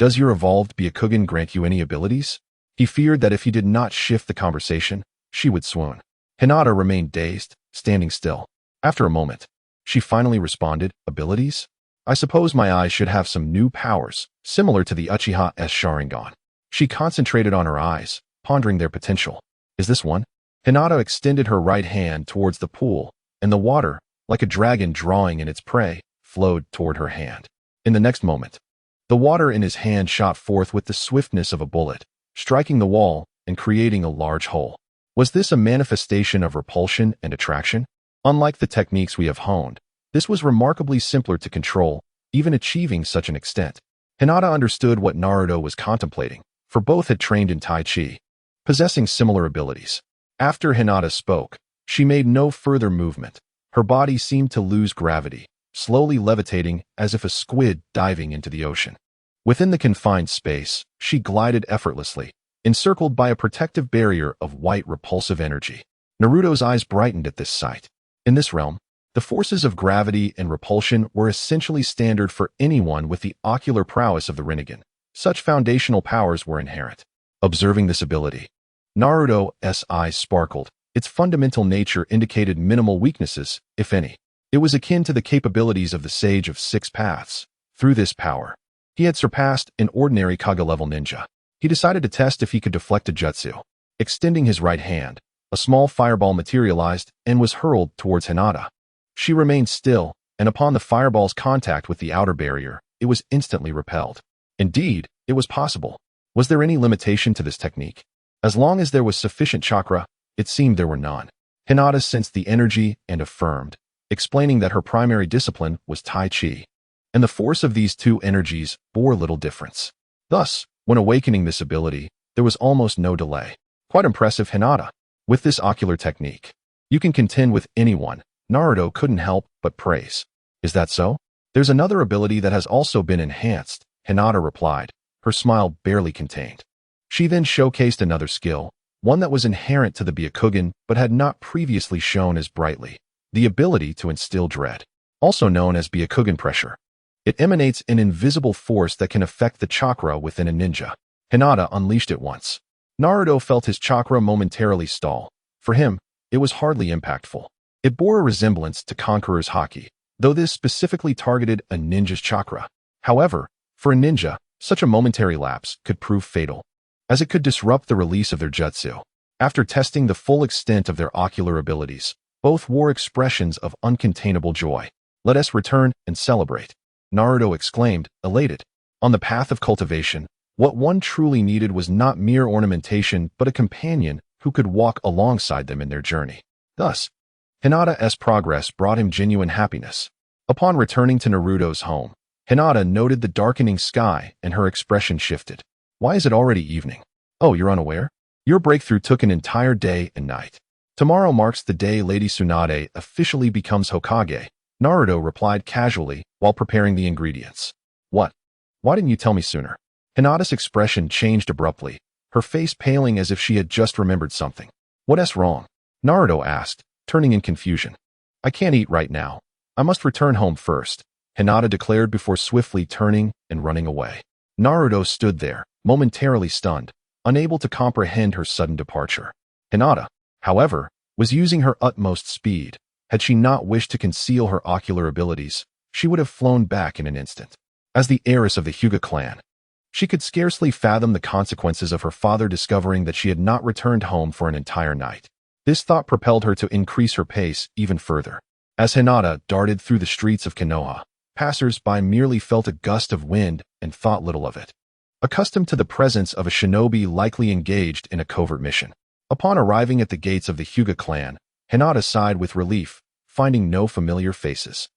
Does your evolved Byakugan grant you any abilities? He feared that if he did not shift the conversation, she would swoon. Hinata remained dazed, standing still. After a moment, she finally responded, abilities? I suppose my eyes should have some new powers, similar to the Uchiha's Sharingan. She concentrated on her eyes, pondering their potential. Is this one? Hinata extended her right hand towards the pool, and the water, like a dragon drawing in its prey, flowed toward her hand. In the next moment, the water in his hand shot forth with the swiftness of a bullet, striking the wall and creating a large hole. Was this a manifestation of repulsion and attraction? Unlike the techniques we have honed, this was remarkably simpler to control, even achieving such an extent. Hinata understood what Naruto was contemplating, for both had trained in Tai Chi, possessing similar abilities. After Hinata spoke, she made no further movement. Her body seemed to lose gravity, slowly levitating as if a squid diving into the ocean. Within the confined space, she glided effortlessly, encircled by a protective barrier of white repulsive energy. Naruto's eyes brightened at this sight. In this realm, the forces of gravity and repulsion were essentially standard for anyone with the ocular prowess of the Rinnegan. Such foundational powers were inherent. Observing this ability, Naruto's eyes sparkled. Its fundamental nature indicated minimal weaknesses, if any. It was akin to the capabilities of the Sage of Six Paths. Through this power, he had surpassed an ordinary Kage-level ninja. He decided to test if he could deflect a jutsu. Extending his right hand, a small fireball materialized and was hurled towards Hinata. She remained still, and upon the fireball's contact with the outer barrier, it was instantly repelled. Indeed, it was possible. Was there any limitation to this technique? As long as there was sufficient chakra, it seemed there were none. Hinata sensed the energy and affirmed, explaining that her primary discipline was Tai Chi, and the force of these two energies bore little difference. Thus, when awakening this ability, there was almost no delay. Quite impressive, Hinata. With this ocular technique, you can contend with anyone. Naruto couldn't help but praise. Is that so? There's another ability that has also been enhanced, Hinata replied, her smile barely contained. She then showcased another skill, one that was inherent to the Byakugan but had not previously shown as brightly, the ability to instill dread, also known as Byakugan pressure. It emanates an invisible force that can affect the chakra within a ninja. Hinata unleashed it once. Naruto felt his chakra momentarily stall. For him, it was hardly impactful. It bore a resemblance to Conqueror's Haki, though this specifically targeted a ninja's chakra. However, for a ninja, such a momentary lapse could prove fatal, as it could disrupt the release of their jutsu. After testing the full extent of their ocular abilities, both wore expressions of uncontainable joy. Let us return and celebrate, Naruto exclaimed, elated. On the path of cultivation, what one truly needed was not mere ornamentation but a companion who could walk alongside them in their journey. Thus, Hinata's progress brought him genuine happiness. Upon returning to Naruto's home, Hinata noted the darkening sky and her expression shifted. Why is it already evening? Oh, you're unaware? Your breakthrough took an entire day and night. Tomorrow marks the day Lady Tsunade officially becomes Hokage, Naruto replied casually while preparing the ingredients. What? Why didn't you tell me sooner? Hinata's expression changed abruptly, her face paling as if she had just remembered something. What's wrong? Naruto asked, turning in confusion. I can't eat right now. I must return home first, Hinata declared before swiftly turning and running away. Naruto stood there, momentarily stunned, unable to comprehend her sudden departure. Hinata, however, was using her utmost speed. Had she not wished to conceal her ocular abilities, she would have flown back in an instant. As the heiress of the Hyuga clan, she could scarcely fathom the consequences of her father discovering that she had not returned home for an entire night. This thought propelled her to increase her pace even further. As Hinata darted through the streets of Konoha, passers-by merely felt a gust of wind and thought little of it. Accustomed to the presence of a shinobi likely engaged in a covert mission. Upon arriving at the gates of the Hyuga clan, Hinata sighed with relief, finding no familiar faces.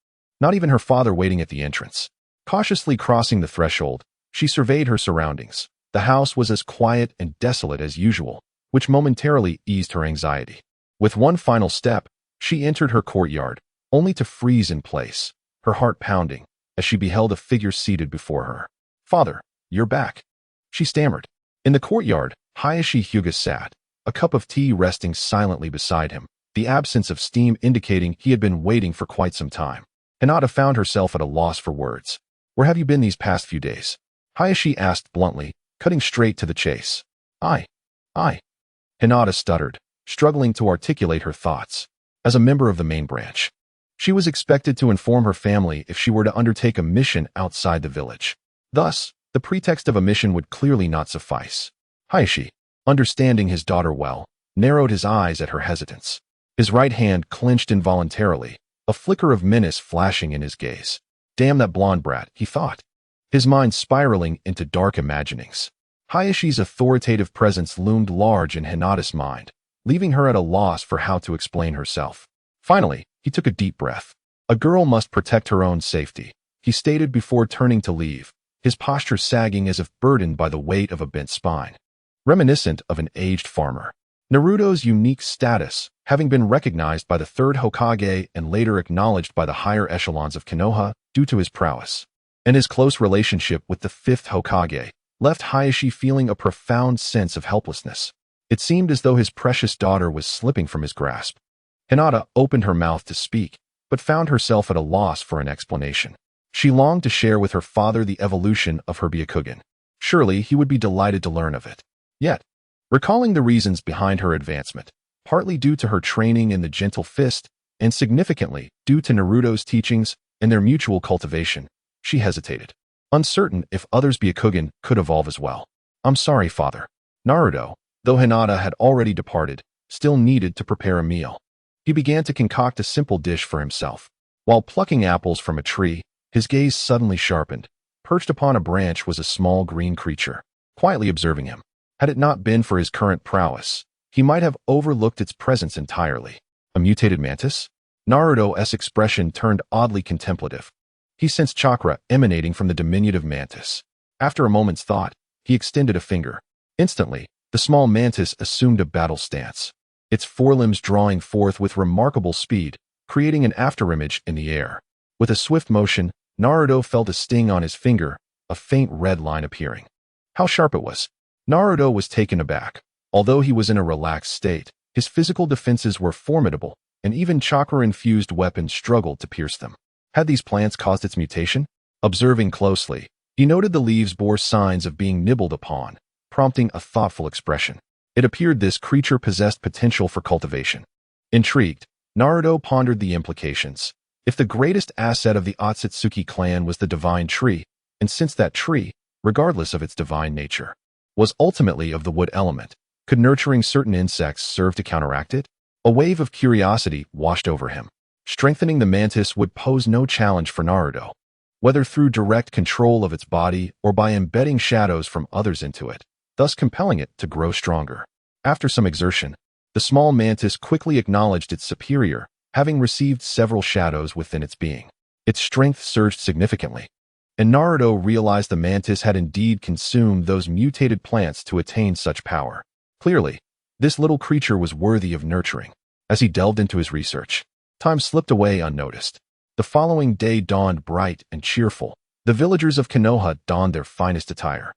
Not even her father waiting at the entrance. Cautiously crossing the threshold, she surveyed her surroundings. The house was as quiet and desolate as usual, which momentarily eased her anxiety. With one final step, she entered her courtyard, only to freeze in place, her heart pounding, as she beheld a figure seated before her. "Father, you're back," she stammered. In the courtyard, Hayashi Hyuga sat, a cup of tea resting silently beside him, the absence of steam indicating he had been waiting for quite some time. Hinata found herself at a loss for words. "Where have you been these past few days?" Hayashi asked bluntly, cutting straight to the chase. I. Hinata stuttered, struggling to articulate her thoughts. As a member of the main branch, she was expected to inform her family if she were to undertake a mission outside the village. Thus, the pretext of a mission would clearly not suffice. Hayashi, understanding his daughter well, narrowed his eyes at her hesitance. His right hand clenched involuntarily, a flicker of menace flashing in his gaze. Damn that blonde brat, he thought, his mind spiraling into dark imaginings. Hayashi's authoritative presence loomed large in Hinata's mind, leaving her at a loss for how to explain herself. Finally, he took a deep breath. A girl must protect her own safety, he stated before turning to leave, his posture sagging as if burdened by the weight of a bent spine. Reminiscent of an aged farmer. Naruto's unique status, having been recognized by the third Hokage and later acknowledged by the higher echelons of Konoha due to his prowess, and his close relationship with the fifth Hokage, left Hayashi feeling a profound sense of helplessness. It seemed as though his precious daughter was slipping from his grasp. Hinata opened her mouth to speak, but found herself at a loss for an explanation. She longed to share with her father the evolution of her Byakugan. Surely he would be delighted to learn of it. Yet, recalling the reasons behind her advancement, partly due to her training in the gentle fist, and significantly due to Naruto's teachings and their mutual cultivation, she hesitated, uncertain if others' Byakugan could evolve as well. "I'm sorry, father." Naruto, though Hinata had already departed, still needed to prepare a meal. He began to concoct a simple dish for himself. While plucking apples from a tree, his gaze suddenly sharpened. Perched upon a branch was a small green creature, quietly observing him. Had it not been for his current prowess, he might have overlooked its presence entirely. A mutated mantis? Naruto's expression turned oddly contemplative. He sensed chakra emanating from the diminutive mantis. After a moment's thought, he extended a finger. Instantly, the small mantis assumed a battle stance, its forelimbs drawing forth with remarkable speed, creating an afterimage in the air. With a swift motion, Naruto felt a sting on his finger, a faint red line appearing. How sharp it was! Naruto was taken aback. Although he was in a relaxed state, his physical defenses were formidable, and even chakra-infused weapons struggled to pierce them. Had these plants caused its mutation? Observing closely, he noted the leaves bore signs of being nibbled upon, prompting a thoughtful expression. It appeared this creature possessed potential for cultivation. Intrigued, Naruto pondered the implications. If the greatest asset of the Akatsuki clan was the divine tree, and since that tree, regardless of its divine nature, was ultimately of the wood element, could nurturing certain insects serve to counteract it? A wave of curiosity washed over him. Strengthening the mantis would pose no challenge for Naruto, whether through direct control of its body or by embedding shadows from others into it, thus compelling it to grow stronger. After some exertion, the small mantis quickly acknowledged its superior, having received several shadows within its being. Its strength surged significantly, and Naruto realized the mantis had indeed consumed those mutated plants to attain such power. Clearly, this little creature was worthy of nurturing. As he delved into his research, time slipped away unnoticed. The following day dawned bright and cheerful. The villagers of Konoha donned their finest attire,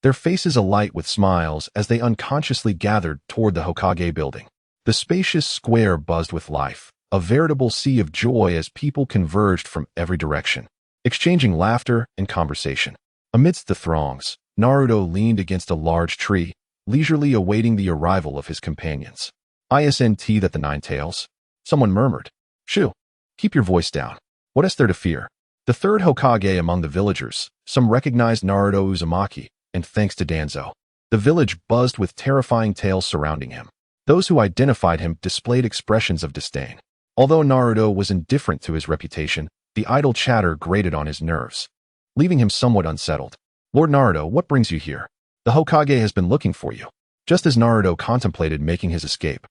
their faces alight with smiles as they unconsciously gathered toward the Hokage building. The spacious square buzzed with life, a veritable sea of joy as people converged from every direction, exchanging laughter and conversation. Amidst the throngs, Naruto leaned against a large tree, leisurely awaiting the arrival of his companions. "Isn't that the Nine Tails?" someone murmured. "Shoo, keep your voice down. What is there to fear?" The third Hokage among the villagers, some recognized Naruto Uzumaki, and thanks to Danzo, the village buzzed with terrifying tales surrounding him. Those who identified him displayed expressions of disdain. Although Naruto was indifferent to his reputation, the idle chatter grated on his nerves, leaving him somewhat unsettled. "Lord Naruto, what brings you here? The Hokage has been looking for you." Just as Naruto contemplated making his escape,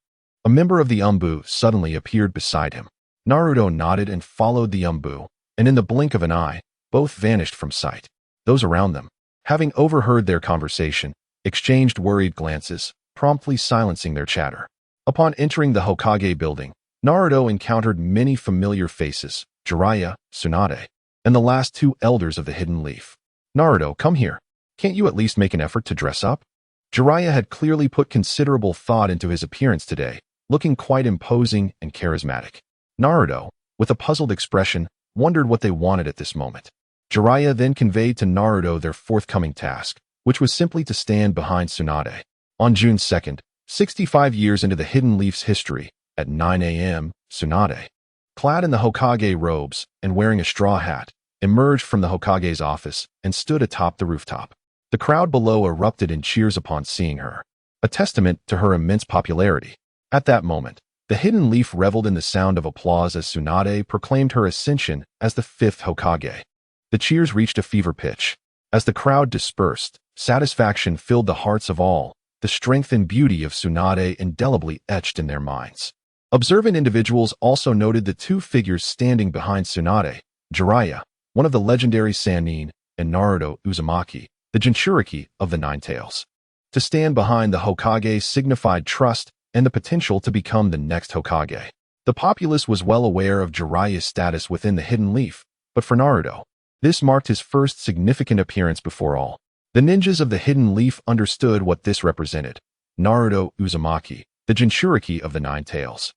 a member of the Umbu suddenly appeared beside him. Naruto nodded and followed the Umbu, and in the blink of an eye, both vanished from sight. Those around them, having overheard their conversation, exchanged worried glances, promptly silencing their chatter. Upon entering the Hokage building, Naruto encountered many familiar faces, Jiraiya, Tsunade, and the last two elders of the Hidden Leaf. Naruto, come here. Can't you at least make an effort to dress up? Jiraiya had clearly put considerable thought into his appearance today, looking quite imposing and charismatic. Naruto, with a puzzled expression, wondered what they wanted at this moment. Jiraiya then conveyed to Naruto their forthcoming task, which was simply to stand behind Tsunade. On June 2nd, 65 years into the Hidden Leaf's history, at 9 a.m., Tsunade, clad in the Hokage robes and wearing a straw hat, emerged from the Hokage's office and stood atop the rooftop. The crowd below erupted in cheers upon seeing her, a testament to her immense popularity. At that moment, the Hidden Leaf reveled in the sound of applause as Tsunade proclaimed her ascension as the 5th Hokage. The cheers reached a fever pitch. As the crowd dispersed, satisfaction filled the hearts of all, the strength and beauty of Tsunade indelibly etched in their minds. Observant individuals also noted the two figures standing behind Tsunade, Jiraiya, one of the legendary Sannin, and Naruto Uzumaki, the Jinchuriki of the Nine Tails. To stand behind the Hokage signified trust and the potential to become the next Hokage. The populace was well aware of Jiraiya's status within the Hidden Leaf, but for Naruto, this marked his first significant appearance before all. The ninjas of the Hidden Leaf understood what this represented. Naruto Uzumaki, the Jinchuriki of the Nine Tails,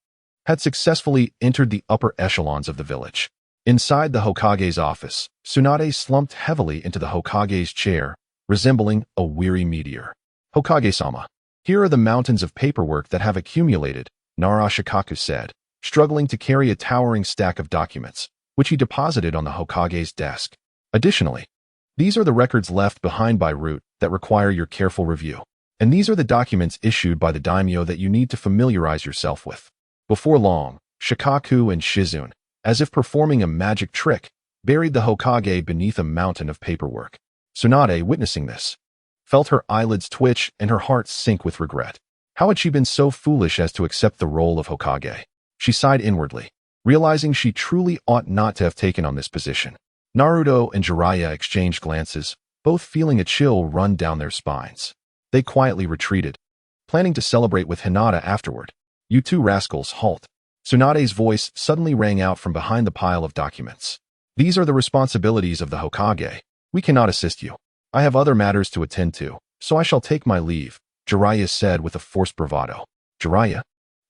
had successfully entered the upper echelons of the village. Inside the Hokage's office, Tsunade slumped heavily into the Hokage's chair, resembling a weary meteor. Hokage-sama, here are the mountains of paperwork that have accumulated, Narashikaku said, struggling to carry a towering stack of documents, which he deposited on the Hokage's desk. Additionally, these are the records left behind by Root that require your careful review. And these are the documents issued by the daimyo that you need to familiarize yourself with. Before long, Shikaku and Shizune, as if performing a magic trick, buried the Hokage beneath a mountain of paperwork. Tsunade, witnessing this, felt her eyelids twitch and her heart sink with regret. How had she been so foolish as to accept the role of Hokage? She sighed inwardly, realizing she truly ought not to have taken on this position. Naruto and Jiraiya exchanged glances, both feeling a chill run down their spines. They quietly retreated, planning to celebrate with Hinata afterward. You two rascals, halt. Tsunade's voice suddenly rang out from behind the pile of documents. These are the responsibilities of the Hokage. We cannot assist you. I have other matters to attend to, so I shall take my leave, Jiraiya said with a forced bravado. Jiraiya,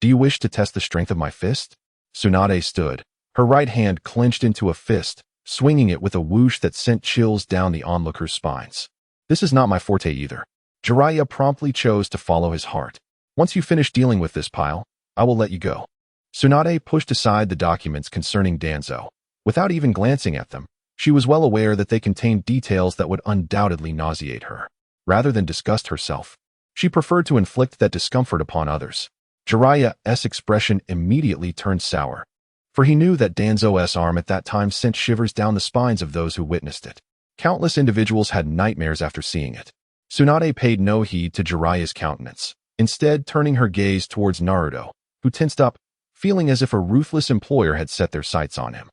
do you wish to test the strength of my fist? Tsunade stood, her right hand clenched into a fist, swinging it with a whoosh that sent chills down the onlookers' spines. This is not my forte either. Jiraiya promptly chose to follow his heart. Once you finish dealing with this pile, I will let you go. Tsunade pushed aside the documents concerning Danzo. Without even glancing at them, she was well aware that they contained details that would undoubtedly nauseate her. Rather than disgust herself, she preferred to inflict that discomfort upon others. Jiraiya's expression immediately turned sour, for he knew that Danzo's arm at that time sent shivers down the spines of those who witnessed it. Countless individuals had nightmares after seeing it. Tsunade paid no heed to Jiraiya's countenance, instead turning her gaze towards Naruto, who tensed up, feeling as if a ruthless employer had set their sights on him.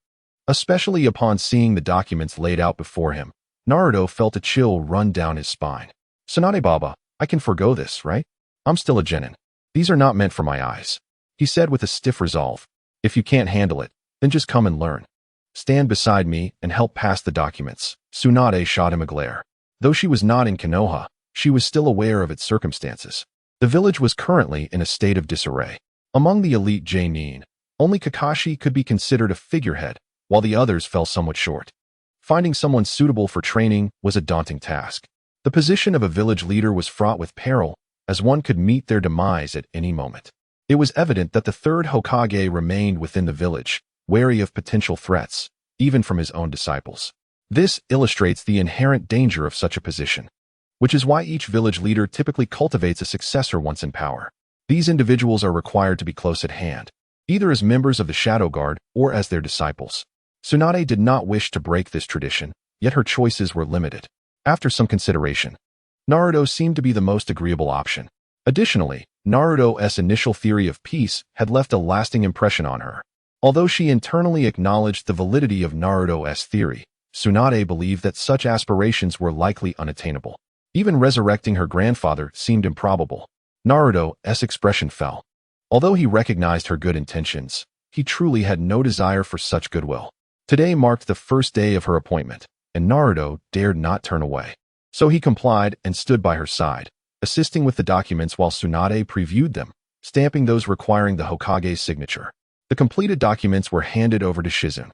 Especially upon seeing the documents laid out before him, Naruto felt a chill run down his spine. Tsunade-baba, I can forgo this, right? I'm still a genin. These are not meant for my eyes, he said with a stiff resolve. If you can't handle it, then just come and learn. Stand beside me and help pass the documents. Tsunade shot him a glare. Though she was not in Konoha, she was still aware of its circumstances. The village was currently in a state of disarray. Among the elite Jonin, only Kakashi could be considered a figurehead, while the others fell somewhat short. Finding someone suitable for training was a daunting task. The position of a village leader was fraught with peril, as one could meet their demise at any moment. It was evident that the third Hokage remained within the village, wary of potential threats, even from his own disciples. This illustrates the inherent danger of such a position, which is why each village leader typically cultivates a successor once in power. These individuals are required to be close at hand, either as members of the Shadow Guard or as their disciples. Tsunade did not wish to break this tradition, yet her choices were limited. After some consideration, Naruto seemed to be the most agreeable option. Additionally, Naruto's initial theory of peace had left a lasting impression on her. Although she internally acknowledged the validity of Naruto's theory, Tsunade believed that such aspirations were likely unattainable. Even resurrecting her grandfather seemed improbable. Naruto's expression fell. Although he recognized her good intentions, he truly had no desire for such goodwill. Today marked the first day of her appointment, and Naruto dared not turn away. So he complied and stood by her side, assisting with the documents while Tsunade previewed them, stamping those requiring the Hokage's signature. The completed documents were handed over to Shizune,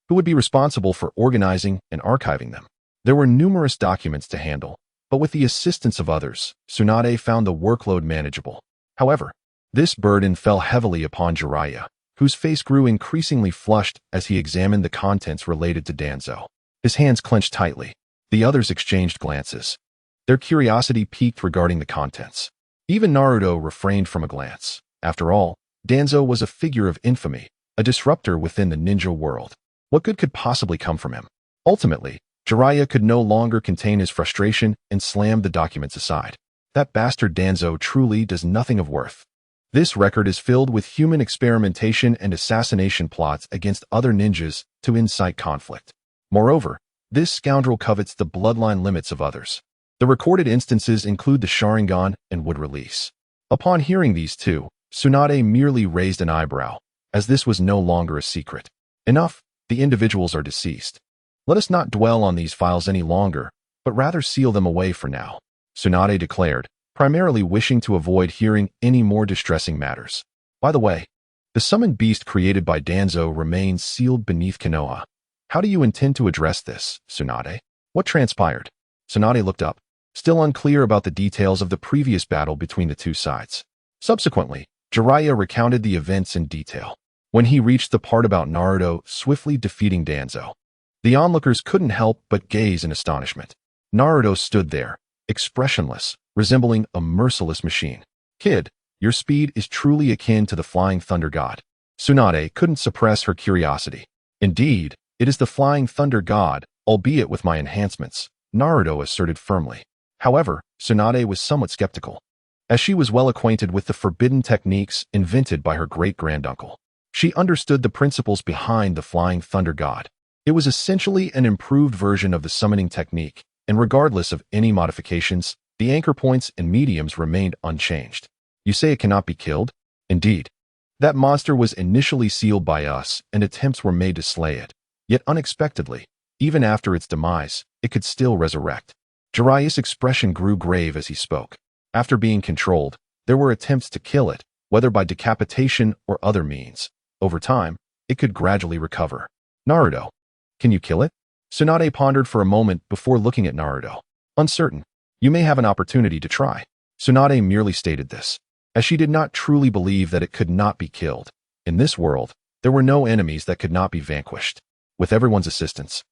who would be responsible for organizing and archiving them. There were numerous documents to handle, but with the assistance of others, Tsunade found the workload manageable. However, this burden fell heavily upon Jiraiya, whose face grew increasingly flushed as he examined the contents related to Danzo. His hands clenched tightly. The others exchanged glances. Their curiosity piqued regarding the contents. Even Naruto refrained from a glance. After all, Danzo was a figure of infamy, a disruptor within the ninja world. What good could possibly come from him? Ultimately, Jiraiya could no longer contain his frustration and slammed the documents aside. That bastard Danzo truly does nothing of worth. This record is filled with human experimentation and assassination plots against other ninjas to incite conflict. Moreover, this scoundrel covets the bloodline limits of others. The recorded instances include the Sharingan and would release. Upon hearing these two, Tsunade merely raised an eyebrow, as this was no longer a secret. Enough, the individuals are deceased. Let us not dwell on these files any longer, but rather seal them away for now, Tsunade declared, primarily wishing to avoid hearing any more distressing matters. By the way, the summoned beast created by Danzo remains sealed beneath Konoha. How do you intend to address this, Tsunade? What transpired? Tsunade looked up, still unclear about the details of the previous battle between the two sides. Subsequently, Jiraiya recounted the events in detail. When he reached the part about Naruto swiftly defeating Danzo, the onlookers couldn't help but gaze in astonishment. Naruto stood there, expressionless, resembling a merciless machine. Kid, your speed is truly akin to the Flying Thunder God. Tsunade couldn't suppress her curiosity. Indeed, it is the Flying Thunder God, albeit with my enhancements, Naruto asserted firmly. However, Tsunade was somewhat skeptical, as she was well acquainted with the forbidden techniques invented by her great-granduncle. She understood the principles behind the Flying Thunder God. It was essentially an improved version of the summoning technique, and regardless of any modifications, the anchor points and mediums remained unchanged. You say it cannot be killed? Indeed. That monster was initially sealed by us, and attempts were made to slay it. Yet unexpectedly, even after its demise, it could still resurrect. Jiraiya's expression grew grave as he spoke. After being controlled, there were attempts to kill it, whether by decapitation or other means. Over time, it could gradually recover. Naruto, can you kill it? Tsunade pondered for a moment before looking at Naruto. Uncertain. You may have an opportunity to try. Tsunade merely stated this, as she did not truly believe that it could not be killed. In this world, there were no enemies that could not be vanquished. With everyone's assistance,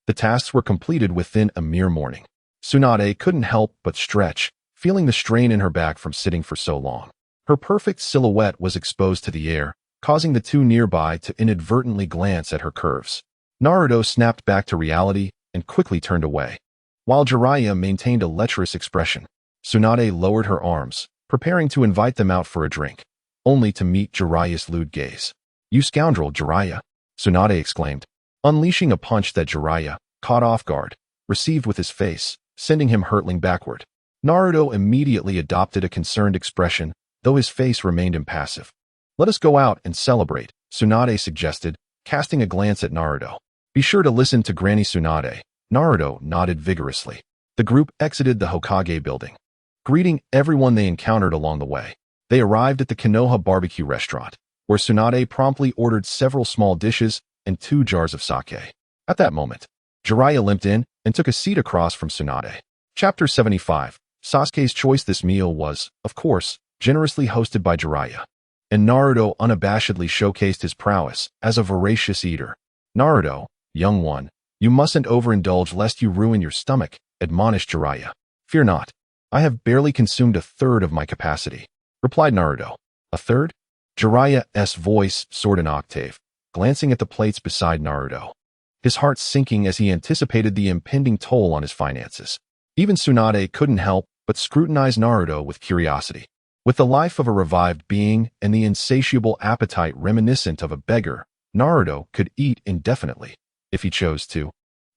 the tasks were completed within a mere morning. Tsunade couldn't help but stretch, feeling the strain in her back from sitting for so long. Her perfect silhouette was exposed to the air, causing the two nearby to inadvertently glance at her curves. Naruto snapped back to reality and quickly turned away, while Jiraiya maintained a lecherous expression. Tsunade lowered her arms, preparing to invite them out for a drink, only to meet Jiraiya's lewd gaze. You scoundrel, Jiraiya! Tsunade exclaimed, unleashing a punch that Jiraiya, caught off guard, received with his face, sending him hurtling backward. Naruto immediately adopted a concerned expression, though his face remained impassive. Let us go out and celebrate, Tsunade suggested, casting a glance at Naruto. Be sure to listen to Granny Tsunade. Naruto nodded vigorously. The group exited the Hokage building, greeting everyone they encountered along the way. They arrived at the Konoha barbecue restaurant, where Tsunade promptly ordered several small dishes and 2 jars of sake. At that moment, Jiraiya limped in and took a seat across from Tsunade. Chapter 75. Sasuke's choice. This meal was, of course, generously hosted by Jiraiya, and Naruto unabashedly showcased his prowess as a voracious eater. Naruto, young one, you mustn't overindulge lest you ruin your stomach, admonished Jiraiya. Fear not. I have barely consumed a third of my capacity, replied Naruto. A third? Jiraiya's voice soared an octave, glancing at the plates beside Naruto, his heart sinking as he anticipated the impending toll on his finances. Even Tsunade couldn't help but scrutinize Naruto with curiosity. With the life of a revived being and the insatiable appetite reminiscent of a beggar, Naruto could eat indefinitely, if he chose to.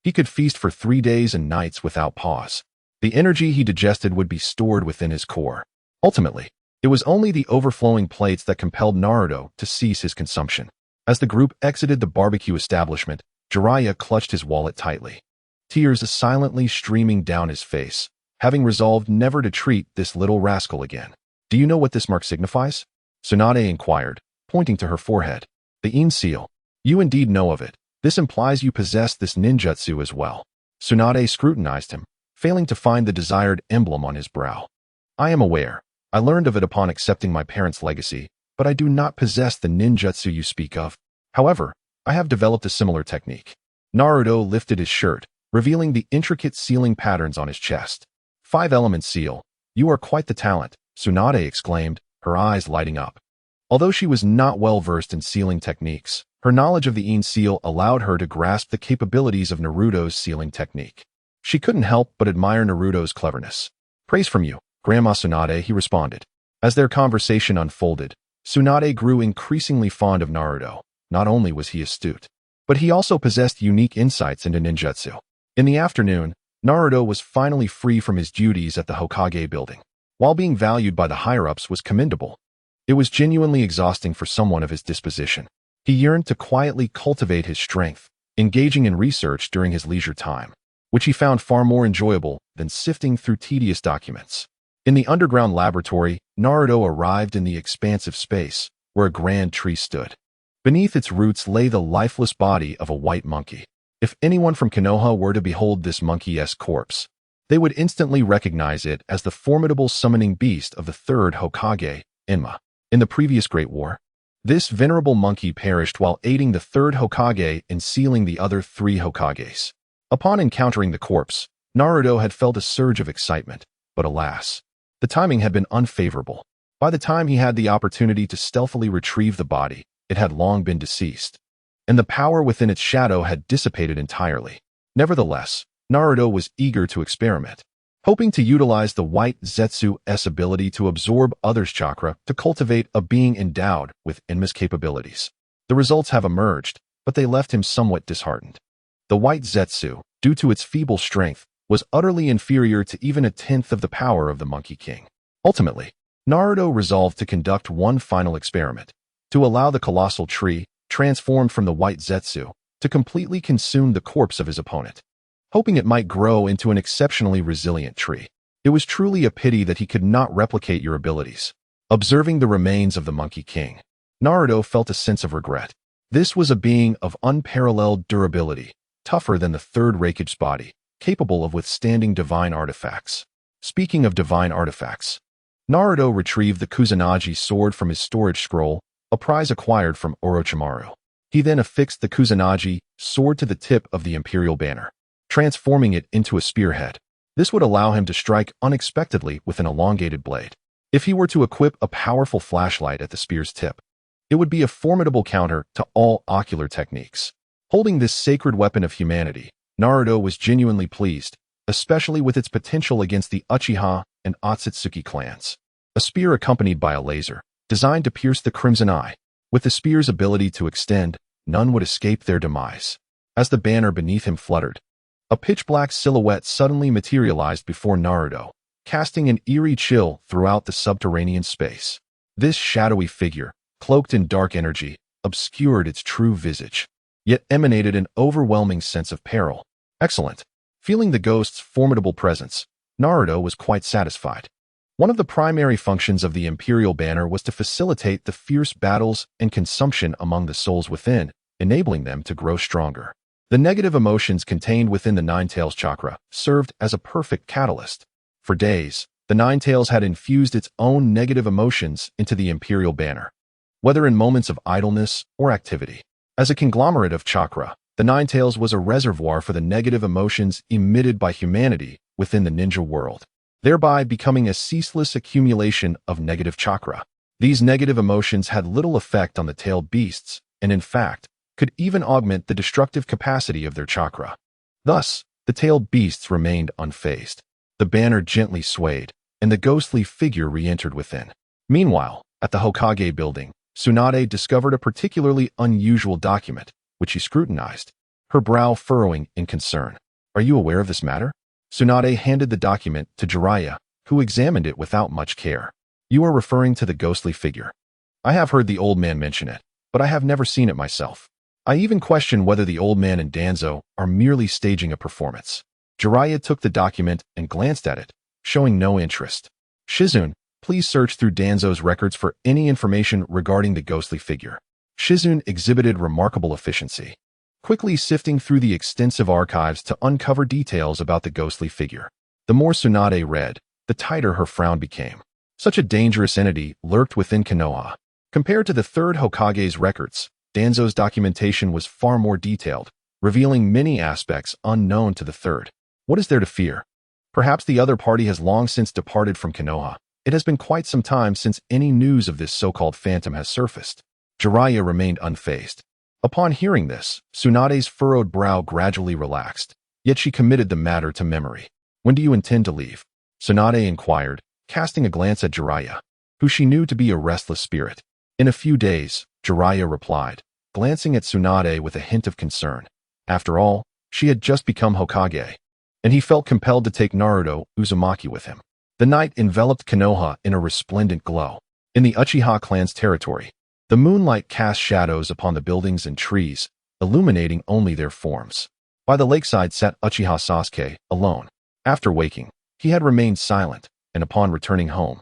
He could feast for 3 days and nights without pause. The energy he digested would be stored within his core. Ultimately, it was only the overflowing plates that compelled Naruto to cease his consumption. As the group exited the barbecue establishment, Jiraiya clutched his wallet tightly, tears silently streaming down his face, having resolved never to treat this little rascal again. "Do you know what this mark signifies?" Tsunade inquired, pointing to her forehead. "The Ine seal. You indeed know of it. This implies you possess this ninjutsu as well." Tsunade scrutinized him, failing to find the desired emblem on his brow. "I am aware. I learned of it upon accepting my parents' legacy, but I do not possess the ninjutsu you speak of. However, I have developed a similar technique." Naruto lifted his shirt, revealing the intricate sealing patterns on his chest. "5-element seal. You are quite the talent," Tsunade exclaimed, her eyes lighting up. Although she was not well versed in sealing techniques, her knowledge of the Ine seal allowed her to grasp the capabilities of Naruto's sealing technique. She couldn't help but admire Naruto's cleverness. "Praise from you, Grandma Tsunade," he responded. As their conversation unfolded, Tsunade grew increasingly fond of Naruto. Not only was he astute, but he also possessed unique insights into ninjutsu. In the afternoon, Naruto was finally free from his duties at the Hokage building. While being valued by the higher-ups was commendable, it was genuinely exhausting for someone of his disposition. He yearned to quietly cultivate his strength, engaging in research during his leisure time, which he found far more enjoyable than sifting through tedious documents. In the underground laboratory, Naruto arrived in the expansive space where a grand tree stood. Beneath its roots lay the lifeless body of a white monkey. If anyone from Konoha were to behold this monkey-esque corpse, they would instantly recognize it as the formidable summoning beast of the third Hokage, Enma. In the previous Great War, this venerable monkey perished while aiding the third Hokage in sealing the other 3 Hokages. Upon encountering the corpse, Naruto had felt a surge of excitement, but alas, the timing had been unfavorable. By the time he had the opportunity to stealthily retrieve the body, it had long been deceased, and the power within its shadow had dissipated entirely. Nevertheless, Naruto was eager to experiment, hoping to utilize the white Zetsu's ability to absorb others' chakra to cultivate a being endowed with Enma's capabilities. The results have emerged, but they left him somewhat disheartened. The white Zetsu, due to its feeble strength, was utterly inferior to even 1/10 of the power of the Monkey King. Ultimately, Naruto resolved to conduct one final experiment, to allow the colossal tree, transformed from the white Zetsu, to completely consume the corpse of his opponent, hoping it might grow into an exceptionally resilient tree. It was truly a pity that he could not replicate your abilities. Observing the remains of the Monkey King, Naruto felt a sense of regret. This was a being of unparalleled durability, tougher than the third Raikage's body, capable of withstanding divine artifacts. Speaking of divine artifacts, Naruto retrieved the Kusanagi sword from his storage scroll, a prize acquired from Orochimaru. He then affixed the Kusanagi sword to the tip of the Imperial Banner, transforming it into a spearhead. This would allow him to strike unexpectedly with an elongated blade. If he were to equip a powerful flashlight at the spear's tip, it would be a formidable counter to all ocular techniques. Holding this sacred weapon of humanity, Naruto was genuinely pleased, especially with its potential against the Uchiha and Akatsuki clans. A spear accompanied by a laser, designed to pierce the Crimson Eye. With the spear's ability to extend, none would escape their demise. As the banner beneath him fluttered, a pitch-black silhouette suddenly materialized before Naruto, casting an eerie chill throughout the subterranean space. This shadowy figure, cloaked in dark energy, obscured its true visage, yet emanated an overwhelming sense of peril. Excellent. Feeling the ghost's formidable presence, Naruto was quite satisfied. One of the primary functions of the Imperial Banner was to facilitate the fierce battles and consumption among the souls within, enabling them to grow stronger. The negative emotions contained within the Nine-Tails chakra served as a perfect catalyst. For days, the Nine-Tails had infused its own negative emotions into the Imperial Banner, whether in moments of idleness or activity. As a conglomerate of chakra, the Nine-Tails was a reservoir for the negative emotions emitted by humanity within the ninja world, thereby becoming a ceaseless accumulation of negative chakra. These negative emotions had little effect on the tailed beasts, and in fact, could even augment the destructive capacity of their chakra. Thus, the tailed beasts remained unfazed. The banner gently swayed, and the ghostly figure re-entered within. Meanwhile, at the Hokage building, Tsunade discovered a particularly unusual document, which she scrutinized, her brow furrowing in concern. Are you aware of this matter? Tsunade handed the document to Jiraiya, who examined it without much care. You are referring to the ghostly figure. I have heard the old man mention it, but I have never seen it myself. I even question whether the old man and Danzo are merely staging a performance. Jiraiya took the document and glanced at it, showing no interest. Shizune, please search through Danzo's records for any information regarding the ghostly figure. Shizune exhibited remarkable efficiency, quickly sifting through the extensive archives to uncover details about the ghostly figure. The more Tsunade read, the tighter her frown became. Such a dangerous entity lurked within Konoha. Compared to the third Hokage's records, Danzo's documentation was far more detailed, revealing many aspects unknown to the third. What is there to fear? Perhaps the other party has long since departed from Konoha. It has been quite some time since any news of this so-called phantom has surfaced. Jiraiya remained unfazed. Upon hearing this, Tsunade's furrowed brow gradually relaxed, yet she committed the matter to memory. When do you intend to leave? Tsunade inquired, casting a glance at Jiraiya, who she knew to be a restless spirit. In a few days, Jiraiya replied, glancing at Tsunade with a hint of concern. After all, she had just become Hokage, and he felt compelled to take Naruto Uzumaki with him. The night enveloped Konoha in a resplendent glow. In the Uchiha clan's territory, the moonlight cast shadows upon the buildings and trees, illuminating only their forms. By the lakeside sat Uchiha Sasuke, alone. After waking, he had remained silent, and upon returning home,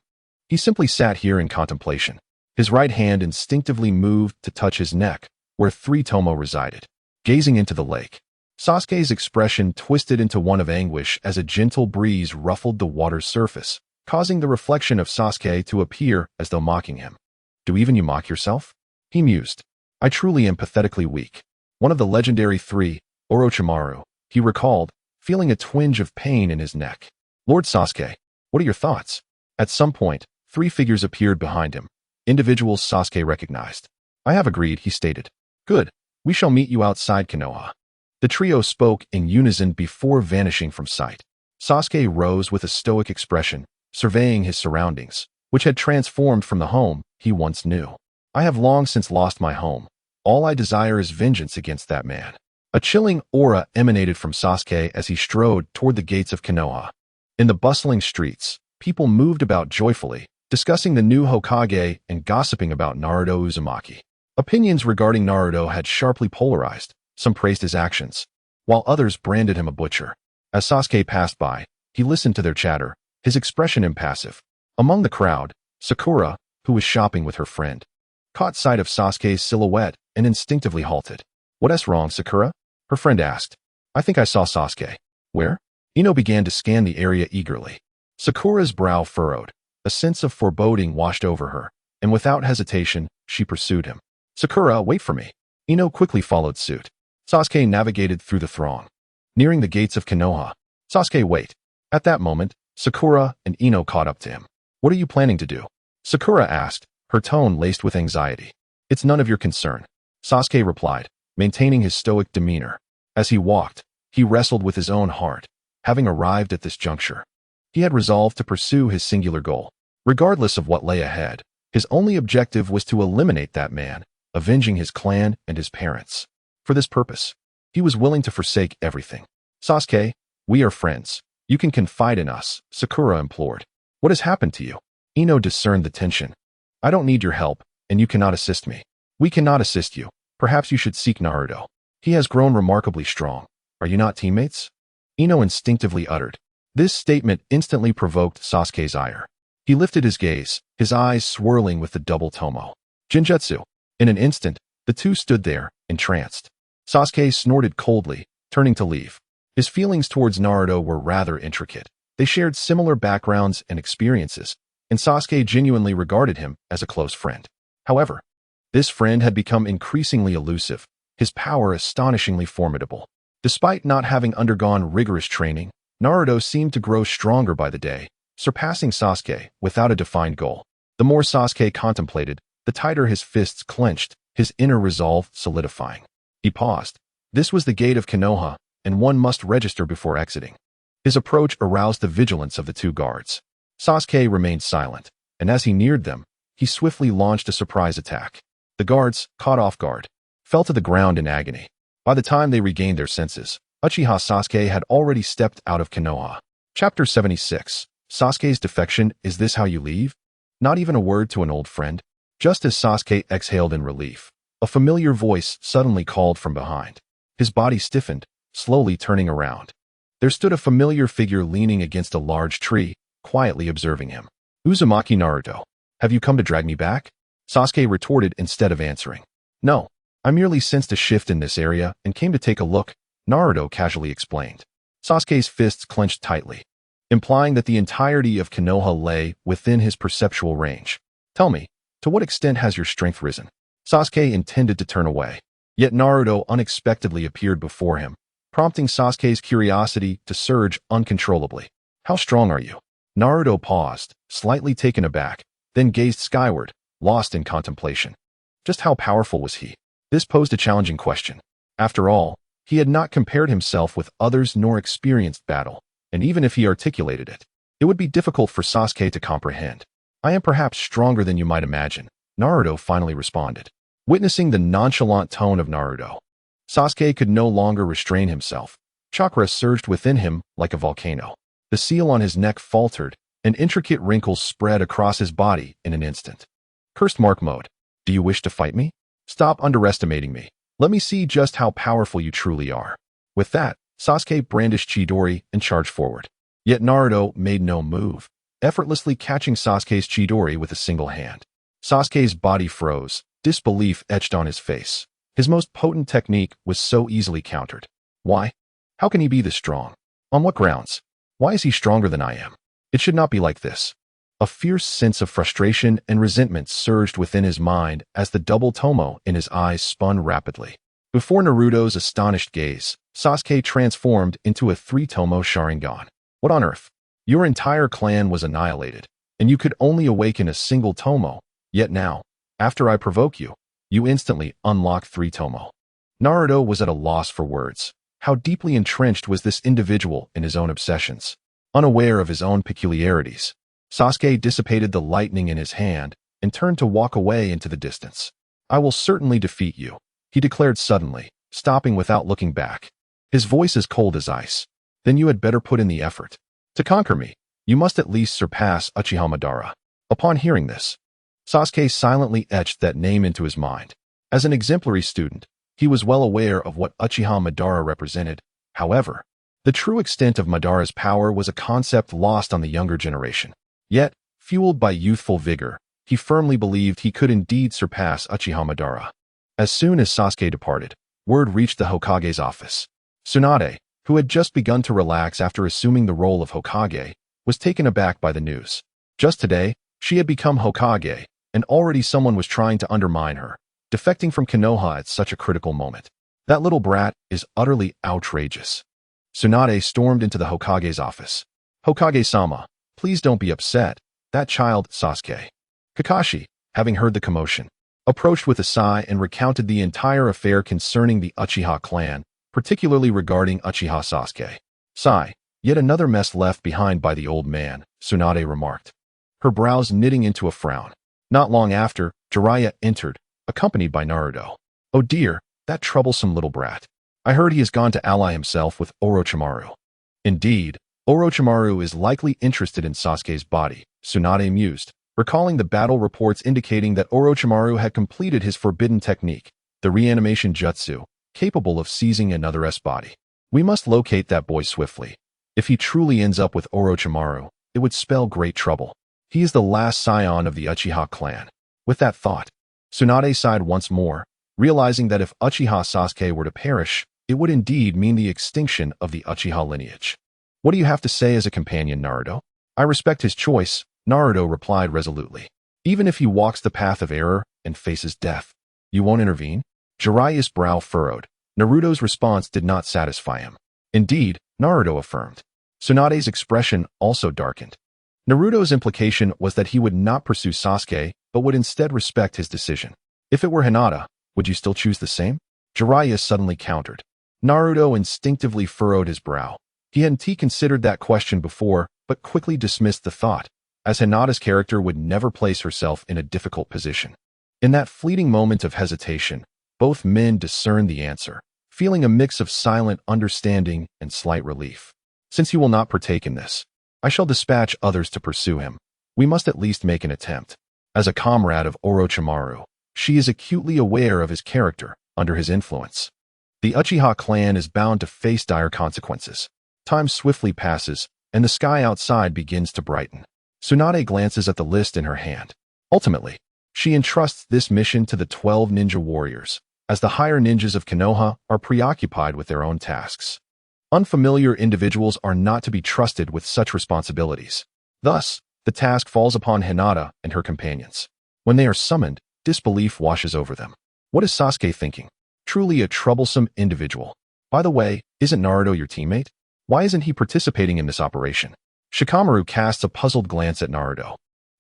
he simply sat here in contemplation. His right hand instinctively moved to touch his neck, where 3 Tomo resided. Gazing into the lake, Sasuke's expression twisted into one of anguish as a gentle breeze ruffled the water's surface, causing the reflection of Sasuke to appear as though mocking him. Do even you mock yourself? He mused. I truly am pathetically weak. One of the legendary 3, Orochimaru, he recalled, feeling a twinge of pain in his neck. Lord Sasuke, what are your thoughts? At some point, 3 figures appeared behind him, individuals Sasuke recognized. I have agreed, he stated. Good. We shall meet you outside Konoha. The trio spoke in unison before vanishing from sight. Sasuke rose with a stoic expression, surveying his surroundings, which had transformed from the home he once knew. I have long since lost my home. All I desire is vengeance against that man. A chilling aura emanated from Sasuke as he strode toward the gates of Konoha. In the bustling streets, people moved about joyfully, discussing the new Hokage and gossiping about Naruto Uzumaki. Opinions regarding Naruto had sharply polarized. Some praised his actions, while others branded him a butcher. As Sasuke passed by, he listened to their chatter, his expression impassive. Among the crowd, Sakura, who was shopping with her friend, caught sight of Sasuke's silhouette and instinctively halted. What's wrong, Sakura? Her friend asked. I think I saw Sasuke. Where? Ino began to scan the area eagerly. Sakura's brow furrowed. A sense of foreboding washed over her, and without hesitation, she pursued him. Sakura, wait for me. Ino quickly followed suit. Sasuke navigated through the throng. Nearing the gates of Konoha, Sasuke, wait. At that moment, Sakura and Ino caught up to him. What are you planning to do? Sakura asked, her tone laced with anxiety. It's none of your concern, Sasuke replied, maintaining his stoic demeanor. As he walked, he wrestled with his own heart. Having arrived at this juncture, he had resolved to pursue his singular goal. Regardless of what lay ahead, his only objective was to eliminate that man, avenging his clan and his parents. For this purpose, he was willing to forsake everything. Sasuke, we are friends. You can confide in us, Sakura implored. What has happened to you? Ino discerned the tension. I don't need your help, and you cannot assist me. We cannot assist you. Perhaps you should seek Naruto. He has grown remarkably strong. Are you not teammates? Ino instinctively uttered. This statement instantly provoked Sasuke's ire. He lifted his gaze, his eyes swirling with the double tomo. Genjutsu. In an instant, the two stood there, entranced. Sasuke snorted coldly, turning to leave. His feelings towards Naruto were rather intricate. They shared similar backgrounds and experiences, and Sasuke genuinely regarded him as a close friend. However, this friend had become increasingly elusive, his power astonishingly formidable. Despite not having undergone rigorous training, Naruto seemed to grow stronger by the day, surpassing Sasuke without a defined goal. The more Sasuke contemplated, the tighter his fists clenched, his inner resolve solidifying. He paused. This was the gate of Konoha, and one must register before exiting. His approach aroused the vigilance of the two guards. Sasuke remained silent, and as he neared them, he swiftly launched a surprise attack. The guards, caught off guard, fell to the ground in agony. By the time they regained their senses, Uchiha Sasuke had already stepped out of Konoha. Chapter 76. Sasuke's Defection. Is this how you leave? Not even a word to an old friend? Just as Sasuke exhaled in relief, a familiar voice suddenly called from behind. His body stiffened, slowly turning around. There stood a familiar figure leaning against a large tree, quietly observing him. Uzumaki Naruto. Have you come to drag me back? Sasuke retorted instead of answering. No, I merely sensed a shift in this area and came to take a look, Naruto casually explained. Sasuke's fists clenched tightly, implying that the entirety of Konoha lay within his perceptual range. Tell me, to what extent has your strength risen? Sasuke intended to turn away, yet Naruto unexpectedly appeared before him, prompting Sasuke's curiosity to surge uncontrollably. How strong are you? Naruto paused, slightly taken aback, then gazed skyward, lost in contemplation. Just how powerful was he? This posed a challenging question. After all, he had not compared himself with others nor experienced battle, and even if he articulated it, it would be difficult for Sasuke to comprehend. I am perhaps stronger than you might imagine, Naruto finally responded. Witnessing the nonchalant tone of Naruto, Sasuke could no longer restrain himself. Chakra surged within him like a volcano. The seal on his neck faltered, and intricate wrinkles spread across his body in an instant. Cursed mark mode. Do you wish to fight me? Stop underestimating me. Let me see just how powerful you truly are. With that, Sasuke brandished Chidori and charged forward. Yet Naruto made no move, effortlessly catching Sasuke's Chidori with a single hand. Sasuke's body froze, disbelief etched on his face. His most potent technique was so easily countered. Why? How can he be this strong? On what grounds? Why is he stronger than I am? It should not be like this. A fierce sense of frustration and resentment surged within his mind as the double tomo in his eyes spun rapidly. Before Naruto's astonished gaze, Sasuke transformed into a three-tomo Sharingan. What on earth? Your entire clan was annihilated, and you could only awaken a single tomo, yet now, after I provoke you, you instantly unlock three tomo. Naruto was at a loss for words. How deeply entrenched was this individual in his own obsessions? Unaware of his own peculiarities, Sasuke dissipated the lightning in his hand and turned to walk away into the distance. I will certainly defeat you, he declared suddenly, stopping without looking back. His voice as cold as ice. Then you had better put in the effort. To conquer me, you must at least surpass Uchiha Madara. Upon hearing this, Sasuke silently etched that name into his mind. As an exemplary student, he was well aware of what Uchiha Madara represented. However, the true extent of Madara's power was a concept lost on the younger generation. Yet, fueled by youthful vigor, he firmly believed he could indeed surpass Uchiha Madara. As soon as Sasuke departed, word reached the Hokage's office. Tsunade, who had just begun to relax after assuming the role of Hokage, was taken aback by the news. Just today, she had become Hokage, and already someone was trying to undermine her, defecting from Konoha at such a critical moment. That little brat is utterly outrageous. Tsunade stormed into the Hokage's office. Hokage-sama, please don't be upset. That child, Sasuke. Kakashi, having heard the commotion, approached with a sigh and recounted the entire affair concerning the Uchiha clan, particularly regarding Uchiha Sasuke. Sigh, yet another mess left behind by the old man, Tsunade remarked, her brows knitting into a frown. Not long after, Jiraiya entered, accompanied by Naruto. Oh dear, that troublesome little brat. I heard he has gone to ally himself with Orochimaru. Indeed, Orochimaru is likely interested in Sasuke's body, Tsunade mused, recalling the battle reports indicating that Orochimaru had completed his forbidden technique, the reanimation jutsu, capable of seizing another's body. We must locate that boy swiftly. If he truly ends up with Orochimaru, it would spell great trouble. He is the last scion of the Uchiha clan. With that thought, Tsunade sighed once more, realizing that if Uchiha Sasuke were to perish, it would indeed mean the extinction of the Uchiha lineage. What do you have to say as a companion, Naruto? I respect his choice, Naruto replied resolutely. Even if he walks the path of error and faces death, you won't intervene? Jiraiya's brow furrowed. Naruto's response did not satisfy him. Indeed, Naruto affirmed. Tsunade's expression also darkened. Naruto's implication was that he would not pursue Sasuke, but would instead respect his decision. If it were Hinata, would you still choose the same? Jiraiya suddenly countered. Naruto instinctively furrowed his brow. He hadn't considered that question before, but quickly dismissed the thought. as Hinata's character would never place herself in a difficult position. In that fleeting moment of hesitation, both men discerned the answer, feeling a mix of silent understanding and slight relief. Since he will not partake in this, I shall dispatch others to pursue him. We must at least make an attempt. As a comrade of Orochimaru, she is acutely aware of his character under his influence. The Uchiha clan is bound to face dire consequences. Time swiftly passes, and the sky outside begins to brighten. Tsunade glances at the list in her hand. Ultimately, she entrusts this mission to the 12 ninja warriors, as the higher ninjas of Konoha are preoccupied with their own tasks. Unfamiliar individuals are not to be trusted with such responsibilities. Thus, the task falls upon Hinata and her companions. When they are summoned, disbelief washes over them. What is Sasuke thinking? Truly a troublesome individual. By the way, isn't Naruto your teammate? Why isn't he participating in this operation? Shikamaru casts a puzzled glance at Naruto,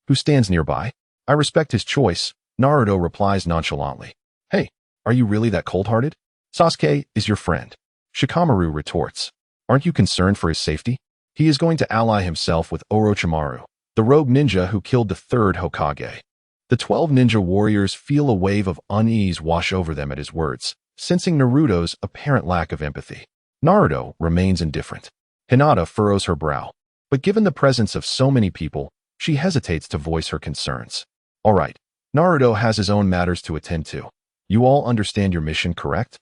who stands nearby. I respect his choice, Naruto replies nonchalantly. Hey, are you really that cold-hearted? Sasuke is your friend. Shikamaru retorts. Aren't you concerned for his safety? He is going to ally himself with Orochimaru, the rogue ninja who killed the third Hokage. The 12 ninja warriors feel a wave of unease wash over them at his words, sensing Naruto's apparent lack of empathy. Naruto remains indifferent. Hinata furrows her brow, but given the presence of so many people, she hesitates to voice her concerns. All right, Naruto has his own matters to attend to. You all understand your mission, correct?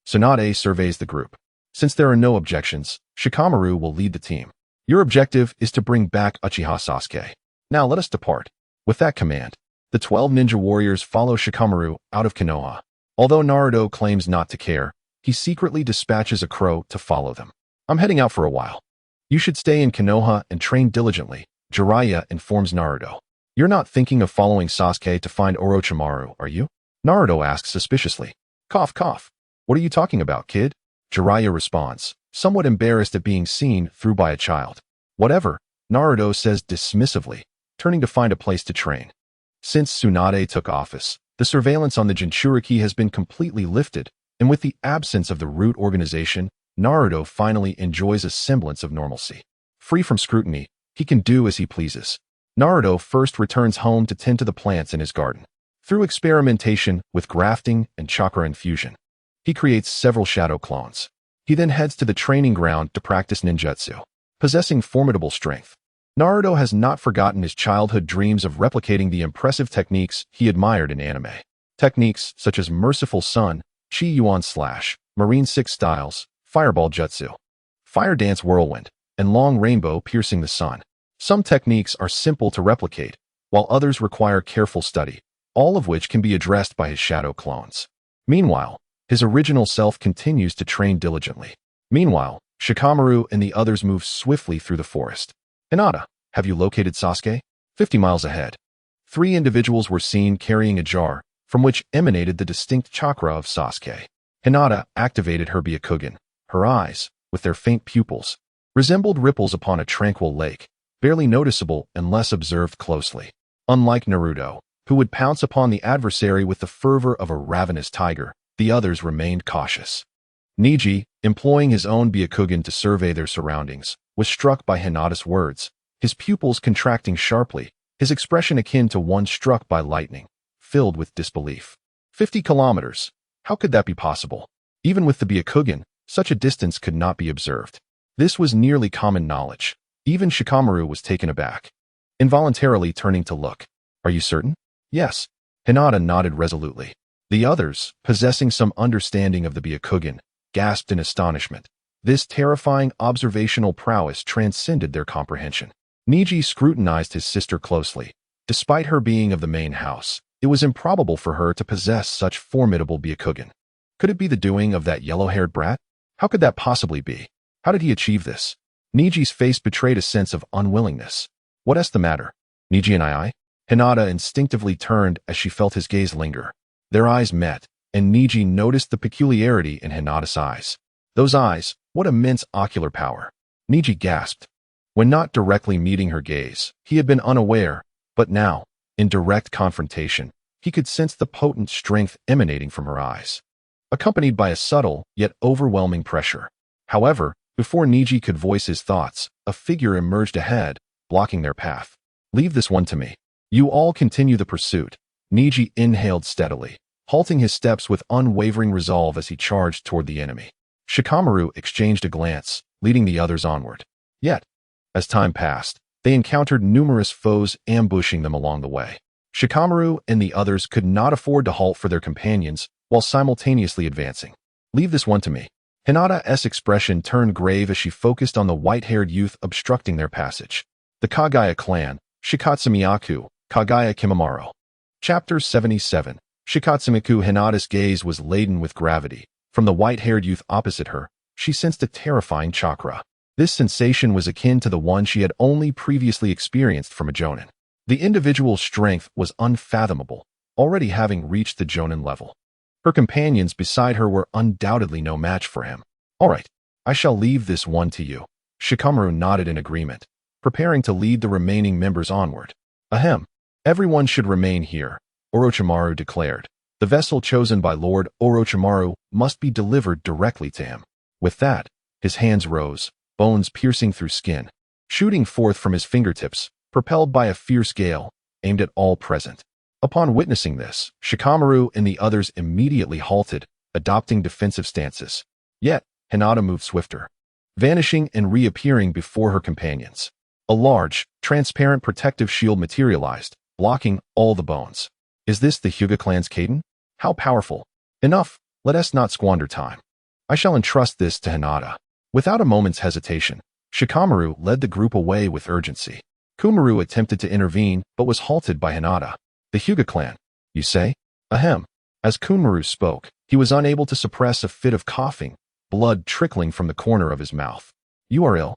Tsunade surveys the group. Since there are no objections, Shikamaru will lead the team. Your objective is to bring back Uchiha Sasuke. Now let us depart. With that command, the 12 ninja warriors follow Shikamaru out of Konoha. Although Naruto claims not to care, he secretly dispatches a crow to follow them. I'm heading out for a while. You should stay in Konoha and train diligently, Jiraiya informs Naruto. You're not thinking of following Sasuke to find Orochimaru, are you? Naruto asks suspiciously. Cough, cough. What are you talking about, kid? Jiraiya responds, somewhat embarrassed at being seen through by a child. Whatever, Naruto says dismissively, turning to find a place to train. Since Tsunade took office, the surveillance on the Jinchuriki has been completely lifted, and with the absence of the Root organization, Naruto finally enjoys a semblance of normalcy. Free from scrutiny, he can do as he pleases. Naruto first returns home to tend to the plants in his garden. Through experimentation with grafting and chakra infusion, he creates several shadow clones. He then heads to the training ground to practice ninjutsu. Possessing formidable strength, Naruto has not forgotten his childhood dreams of replicating the impressive techniques he admired in anime. Techniques such as Merciful Sun, Chi Yuan Slash, Marine Six Styles, Fireball Jutsu, Fire Dance Whirlwind, and Long Rainbow Piercing the Sun. Some techniques are simple to replicate, while others require careful study, all of which can be addressed by his shadow clones. Meanwhile, his original self continues to train diligently. Meanwhile, Shikamaru and the others move swiftly through the forest. Hinata, have you located Sasuke? 50 miles ahead. 3 individuals were seen carrying a jar, from which emanated the distinct chakra of Sasuke. Hinata activated her Byakugan. Her eyes, with their faint pupils, resembled ripples upon a tranquil lake, barely noticeable unless observed closely. Unlike Naruto, who would pounce upon the adversary with the fervor of a ravenous tiger, the others remained cautious. Neji, employing his own Byakugan to survey their surroundings, was struck by Hinata's words, his pupils contracting sharply, his expression akin to one struck by lightning, filled with disbelief. 50 kilometers. How could that be possible? Even with the Byakugan, such a distance could not be observed. This was nearly common knowledge. Even Shikamaru was taken aback, involuntarily turning to look. Are you certain? Yes. Hinata nodded resolutely. The others, possessing some understanding of the Byakugan, gasped in astonishment. This terrifying observational prowess transcended their comprehension. Neji scrutinized his sister closely. Despite her being of the main house, it was improbable for her to possess such formidable Byakugan. Could it be the doing of that yellow-haired brat? How could that possibly be? How did he achieve this? Neji's face betrayed a sense of unwillingness. What's the matter? Neji and I? Hinata instinctively turned as she felt his gaze linger. Their eyes met, and Neji noticed the peculiarity in Hinata's eyes. Those eyes, what immense ocular power. Neji gasped. When not directly meeting her gaze, he had been unaware, but now, in direct confrontation, he could sense the potent strength emanating from her eyes, accompanied by a subtle, yet overwhelming pressure. However, before Neji could voice his thoughts, a figure emerged ahead, blocking their path. Leave this one to me. You all continue the pursuit. Niji inhaled steadily, halting his steps with unwavering resolve as he charged toward the enemy. Shikamaru exchanged a glance, leading the others onward. Yet, as time passed, they encountered numerous foes ambushing them along the way. Shikamaru and the others could not afford to halt for their companions while simultaneously advancing. Leave this one to me. Hinata's expression turned grave as she focused on the white-haired youth obstructing their passage. The Kagaya clan, Shikatsumiyaku, Kagaya Kimimaro. Chapter 77. Shikatsumiku. Hinata's gaze was laden with gravity. From the white-haired youth opposite her, she sensed a terrifying chakra. This sensation was akin to the one she had only previously experienced from a jonin. The individual's strength was unfathomable, already having reached the jonin level. Her companions beside her were undoubtedly no match for him. All right, I shall leave this one to you. Shikamaru nodded in agreement, preparing to lead the remaining members onward. Ahem. Everyone should remain here, Orochimaru declared. The vessel chosen by Lord Orochimaru must be delivered directly to him. With that, his hands rose, bones piercing through skin, shooting forth from his fingertips, propelled by a fierce gale, aimed at all present. Upon witnessing this, Shikamaru and the others immediately halted, adopting defensive stances. Yet, Hinata moved swifter, vanishing and reappearing before her companions. A large, transparent protective shield materialized, blocking all the bones. Is this the Hyuga clan's Kaden? How powerful! Enough, let us not squander time. I shall entrust this to Hinata. Without a moment's hesitation, Shikamaru led the group away with urgency. Kumaru attempted to intervene, but was halted by Hinata. The Hyuga clan, you say? Ahem. As Kumaru spoke, he was unable to suppress a fit of coughing, blood trickling from the corner of his mouth. You are ill.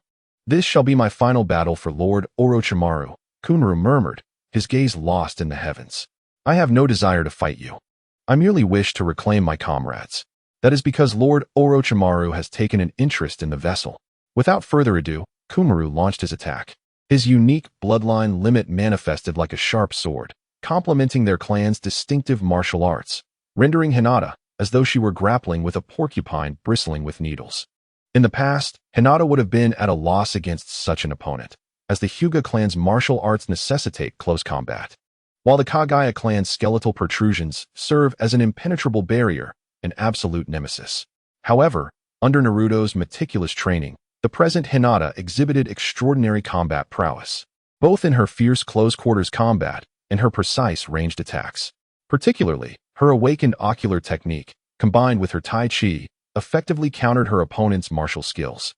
This shall be my final battle for Lord Orochimaru, Kumaru murmured, his gaze lost in the heavens. I have no desire to fight you. I merely wish to reclaim my comrades. That is because Lord Orochimaru has taken an interest in the vessel. Without further ado, Kumaru launched his attack. His unique bloodline limit manifested like a sharp sword, complementing their clan's distinctive martial arts, rendering Hinata as though she were grappling with a porcupine bristling with needles. In the past, Hinata would have been at a loss against such an opponent, as the Hyuga clan's martial arts necessitate close combat, while the Kagaya clan's skeletal protrusions serve as an impenetrable barrier, an absolute nemesis. However, under Naruto's meticulous training, the present Hinata exhibited extraordinary combat prowess, both in her fierce close-quarters combat and her precise ranged attacks. Particularly, her awakened ocular technique, combined with her Tai Chi, effectively countered her opponent's martial skills.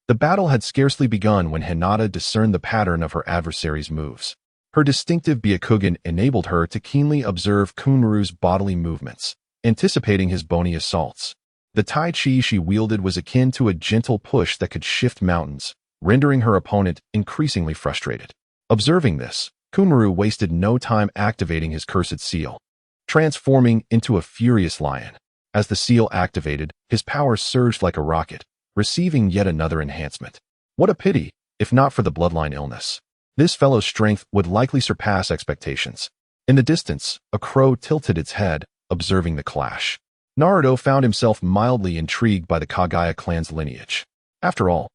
The battle had scarcely begun when Hinata discerned the pattern of her adversary's moves. Her distinctive Byakugan enabled her to keenly observe Kumaru's bodily movements, anticipating his bony assaults. The Tai Chi she wielded was akin to a gentle push that could shift mountains, rendering her opponent increasingly frustrated. Observing this, Kumaru wasted no time activating his cursed seal, transforming into a furious lion. As the seal activated, his power surged like a rocket, receiving yet another enhancement. What a pity, if not for the bloodline illness. This fellow's strength would likely surpass expectations. In the distance, a crow tilted its head, observing the clash. Naruto found himself mildly intrigued by the Kagaya clan's lineage. After all,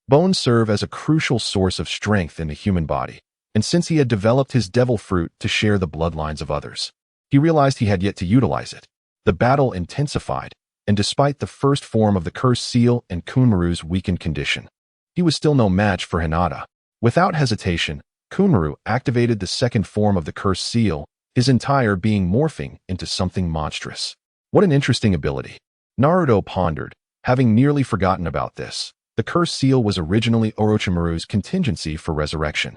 bones serve as a crucial source of strength in the human body, and since he had developed his devil fruit to share the bloodlines of others, he realized he had yet to utilize it. The battle intensified, and despite the first form of the cursed seal and Kumaru's weakened condition, he was still no match for Hinata. Without hesitation, Kumaru activated the second form of the cursed seal, his entire being morphing into something monstrous. What an interesting ability. Naruto pondered, having nearly forgotten about this. The cursed seal was originally Orochimaru's contingency for resurrection.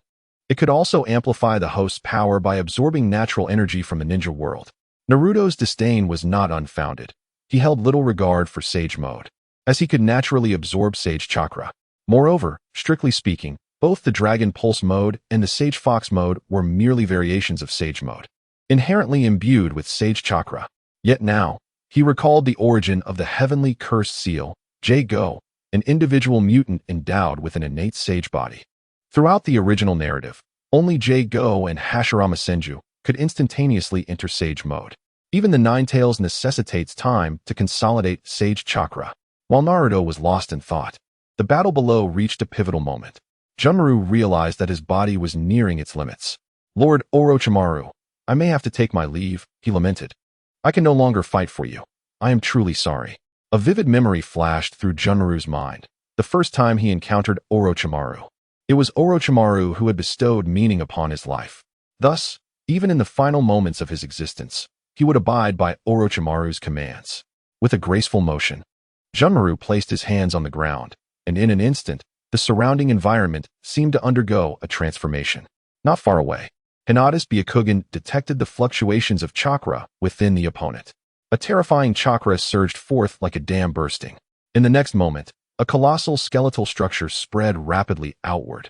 It could also amplify the host's power by absorbing natural energy from the ninja world. Naruto's disdain was not unfounded. He held little regard for Sage Mode, as he could naturally absorb Sage Chakra. Moreover, strictly speaking, both the Dragon Pulse Mode and the Sage Fox Mode were merely variations of Sage Mode, inherently imbued with Sage Chakra. Yet now, he recalled the origin of the heavenly cursed seal, J-Go, an individual mutant endowed with an innate sage body. Throughout the original narrative, only J-Go and Hashirama Senju could instantaneously enter Sage Mode. Even the Nine Tails necessitates time to consolidate Sage Chakra. While Naruto was lost in thought, the battle below reached a pivotal moment. Junmaru realized that his body was nearing its limits. Lord Orochimaru, I may have to take my leave, he lamented. I can no longer fight for you. I am truly sorry. A vivid memory flashed through Junmaru's mind, the first time he encountered Orochimaru. It was Orochimaru who had bestowed meaning upon his life. Thus, even in the final moments of his existence, he would abide by Orochimaru's commands. With a graceful motion, Junmaru placed his hands on the ground, and in an instant, the surrounding environment seemed to undergo a transformation. Not far away, Hinata's Byakugan detected the fluctuations of chakra within the opponent. A terrifying chakra surged forth like a dam bursting. In the next moment, a colossal skeletal structure spread rapidly outward,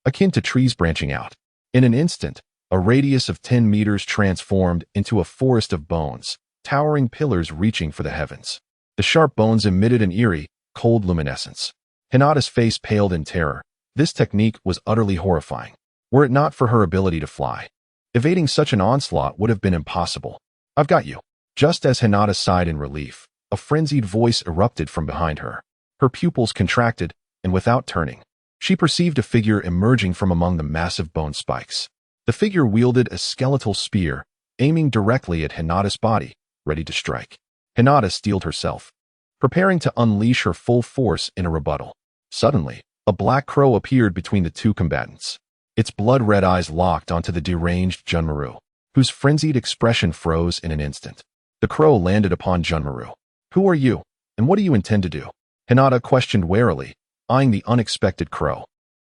akin to trees branching out. In an instant, a radius of 10 meters transformed into a forest of bones, towering pillars reaching for the heavens. The sharp bones emitted an eerie, cold luminescence. Hinata's face paled in terror. This technique was utterly horrifying, were it not for her ability to fly. Evading such an onslaught would have been impossible. I've got you. Just as Hinata sighed in relief, a frenzied voice erupted from behind her. Her pupils contracted, and without turning, she perceived a figure emerging from among the massive bone spikes. The figure wielded a skeletal spear, aiming directly at Hinata's body, ready to strike. Hinata steeled herself, preparing to unleash her full force in a rebuttal. Suddenly, a black crow appeared between the two combatants. Its blood-red eyes locked onto the deranged Junmaru, whose frenzied expression froze in an instant. The crow landed upon Junmaru. Who are you, and what do you intend to do? Hinata questioned warily, eyeing the unexpected crow.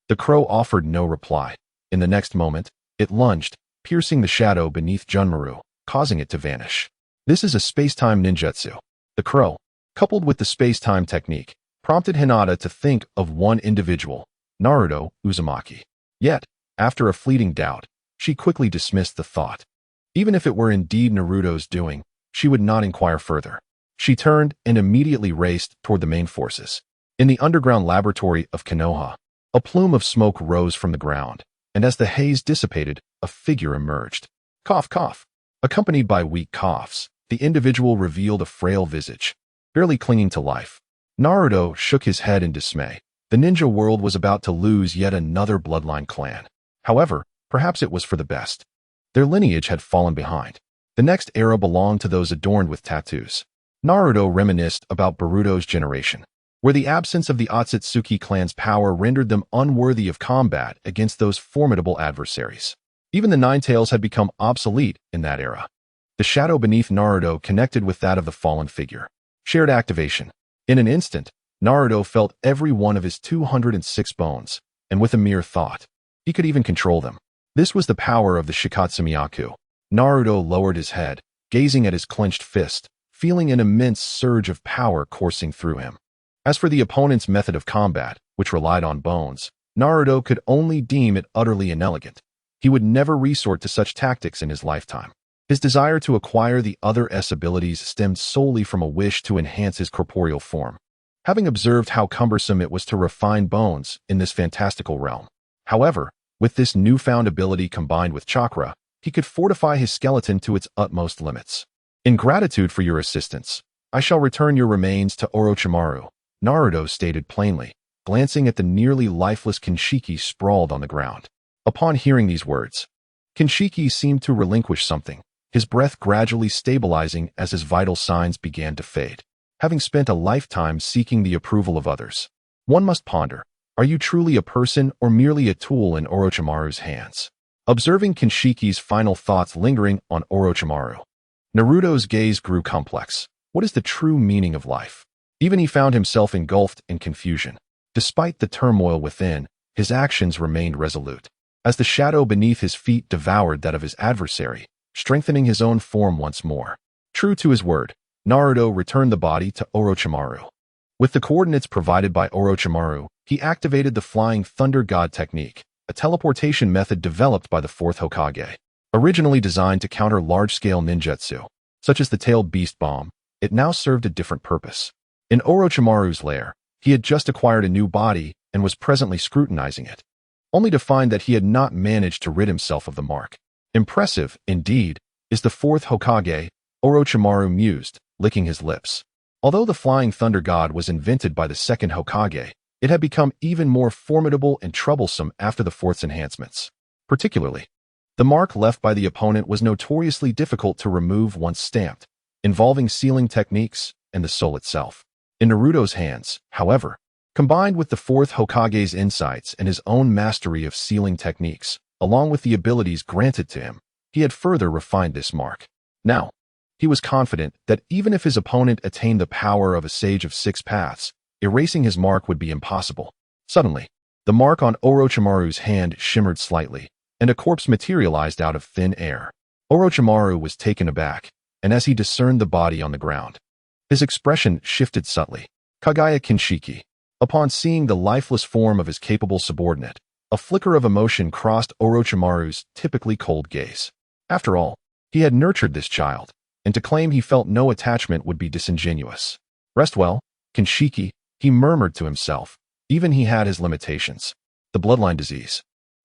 The crow offered no reply. In the next moment, it lunged, piercing the shadow beneath Junmaru, causing it to vanish. This is a space-time ninjutsu. The crow, coupled with the space-time technique, prompted Hinata to think of one individual, Naruto Uzumaki. Yet, after a fleeting doubt, she quickly dismissed the thought. Even if it were indeed Naruto's doing, she would not inquire further. She turned and immediately raced toward the main forces. In the underground laboratory of Konoha, a plume of smoke rose from the ground, and as the haze dissipated, a figure emerged. Cough, cough. Accompanied by weak coughs, the individual revealed a frail visage, barely clinging to life. Naruto shook his head in dismay. The ninja world was about to lose yet another bloodline clan. However, perhaps it was for the best. Their lineage had fallen behind. The next era belonged to those adorned with tattoos. Naruto reminisced about Boruto's generation, where the absence of the Akatsuki clan's power rendered them unworthy of combat against those formidable adversaries. Even the Nine Tails had become obsolete in that era. The shadow beneath Naruto connected with that of the fallen figure. Shared activation. In an instant, Naruto felt every one of his 206 bones, and with a mere thought, he could even control them. This was the power of the Shikatsumiyaku. Naruto lowered his head, gazing at his clenched fist, feeling an immense surge of power coursing through him. As for the opponent's method of combat, which relied on bones, Naruto could only deem it utterly inelegant. He would never resort to such tactics in his lifetime. His desire to acquire the other S abilities stemmed solely from a wish to enhance his corporeal form, having observed how cumbersome it was to refine bones in this fantastical realm. However, with this newfound ability combined with chakra, he could fortify his skeleton to its utmost limits. In gratitude for your assistance, I shall return your remains to Orochimaru, Naruto stated plainly, glancing at the nearly lifeless Kinshiki sprawled on the ground. Upon hearing these words, Kinshiki seemed to relinquish something, his breath gradually stabilizing as his vital signs began to fade. Having spent a lifetime seeking the approval of others, one must ponder, are you truly a person or merely a tool in Orochimaru's hands? Observing Kinshiki's final thoughts lingering on Orochimaru, Naruto's gaze grew complex. What is the true meaning of life? Even he found himself engulfed in confusion. Despite the turmoil within, his actions remained resolute. As the shadow beneath his feet devoured that of his adversary, strengthening his own form once more. True to his word, Naruto returned the body to Orochimaru. With the coordinates provided by Orochimaru, he activated the Flying Thunder God technique, a teleportation method developed by the fourth Hokage. Originally designed to counter large-scale ninjutsu, such as the tailed beast bomb, it now served a different purpose. In Orochimaru's lair, he had just acquired a new body and was presently scrutinizing it, only to find that he had not managed to rid himself of the mark. Impressive, indeed, is the fourth Hokage, Orochimaru mused, licking his lips. Although the Flying Thunder God was invented by the second Hokage, it had become even more formidable and troublesome after the fourth's enhancements. Particularly, The mark left by the opponent was notoriously difficult to remove once stamped, involving sealing techniques and the soul itself. In Naruto's hands, however, combined with the fourth Hokage's insights and his own mastery of sealing techniques, along with the abilities granted to him, he had further refined this mark. Now, he was confident that even if his opponent attained the power of a sage of 6 paths, erasing his mark would be impossible. Suddenly, the mark on Orochimaru's hand shimmered slightly, and a corpse materialized out of thin air. Orochimaru was taken aback, and as he discerned the body on the ground, his expression shifted subtly. Kagaya Kinshiki. Upon seeing the lifeless form of his capable subordinate, a flicker of emotion crossed Orochimaru's typically cold gaze. After all, he had nurtured this child, and to claim he felt no attachment would be disingenuous. Rest well, Kinshiki, he murmured to himself. Even he had his limitations. The bloodline disease,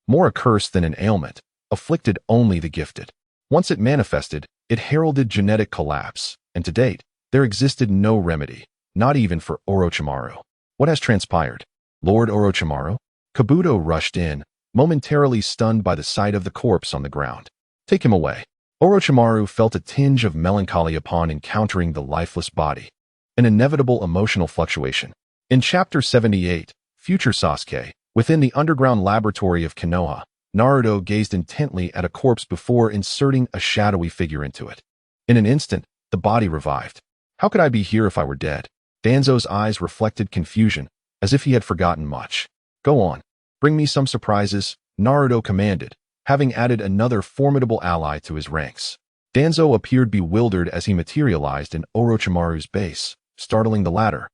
more a curse than an ailment, afflicted only the gifted. Once it manifested, it heralded genetic collapse, and to date, there existed no remedy, not even for Orochimaru. What has transpired? Lord Orochimaru? Kabuto rushed in, momentarily stunned by the sight of the corpse on the ground. Take him away. Orochimaru felt a tinge of melancholy upon encountering the lifeless body, an inevitable emotional fluctuation. In Chapter 78, Future Sasuke, within the underground laboratory of Konoha, Naruto gazed intently at a corpse before inserting a shadowy figure into it. In an instant, the body revived. How could I be here if I were dead? Danzo's eyes reflected confusion, as if he had forgotten much. Go on. Bring me some surprises, Naruto commanded, having added another formidable ally to his ranks. Danzo appeared bewildered as he materialized in Orochimaru's base, startling the latter,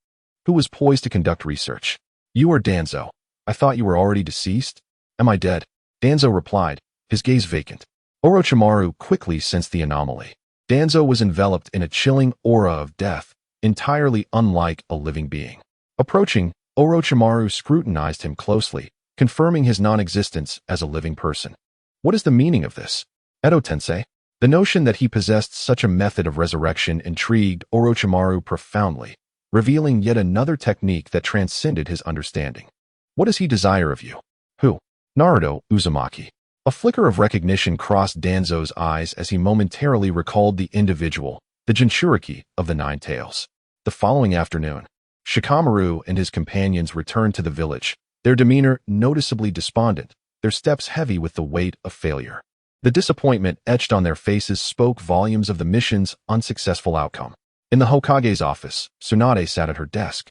who was poised to conduct research. You are Danzo. I thought you were already deceased? Am I dead? Danzo replied, his gaze vacant. Orochimaru quickly sensed the anomaly. Danzo was enveloped in a chilling aura of death, entirely unlike a living being. Approaching, Orochimaru scrutinized him closely, confirming his non-existence as a living person. What is the meaning of this? Edo-tensei? The notion that he possessed such a method of resurrection intrigued Orochimaru profoundly, revealing yet another technique that transcended his understanding. What does he desire of you? Who? Naruto Uzumaki. A flicker of recognition crossed Danzo's eyes as he momentarily recalled the individual, the Jinchuriki of the Nine Tails. The following afternoon, Shikamaru and his companions returned to the village, their demeanor noticeably despondent, their steps heavy with the weight of failure. The disappointment etched on their faces spoke volumes of the mission's unsuccessful outcome. In the Hokage's office, Tsunade sat at her desk,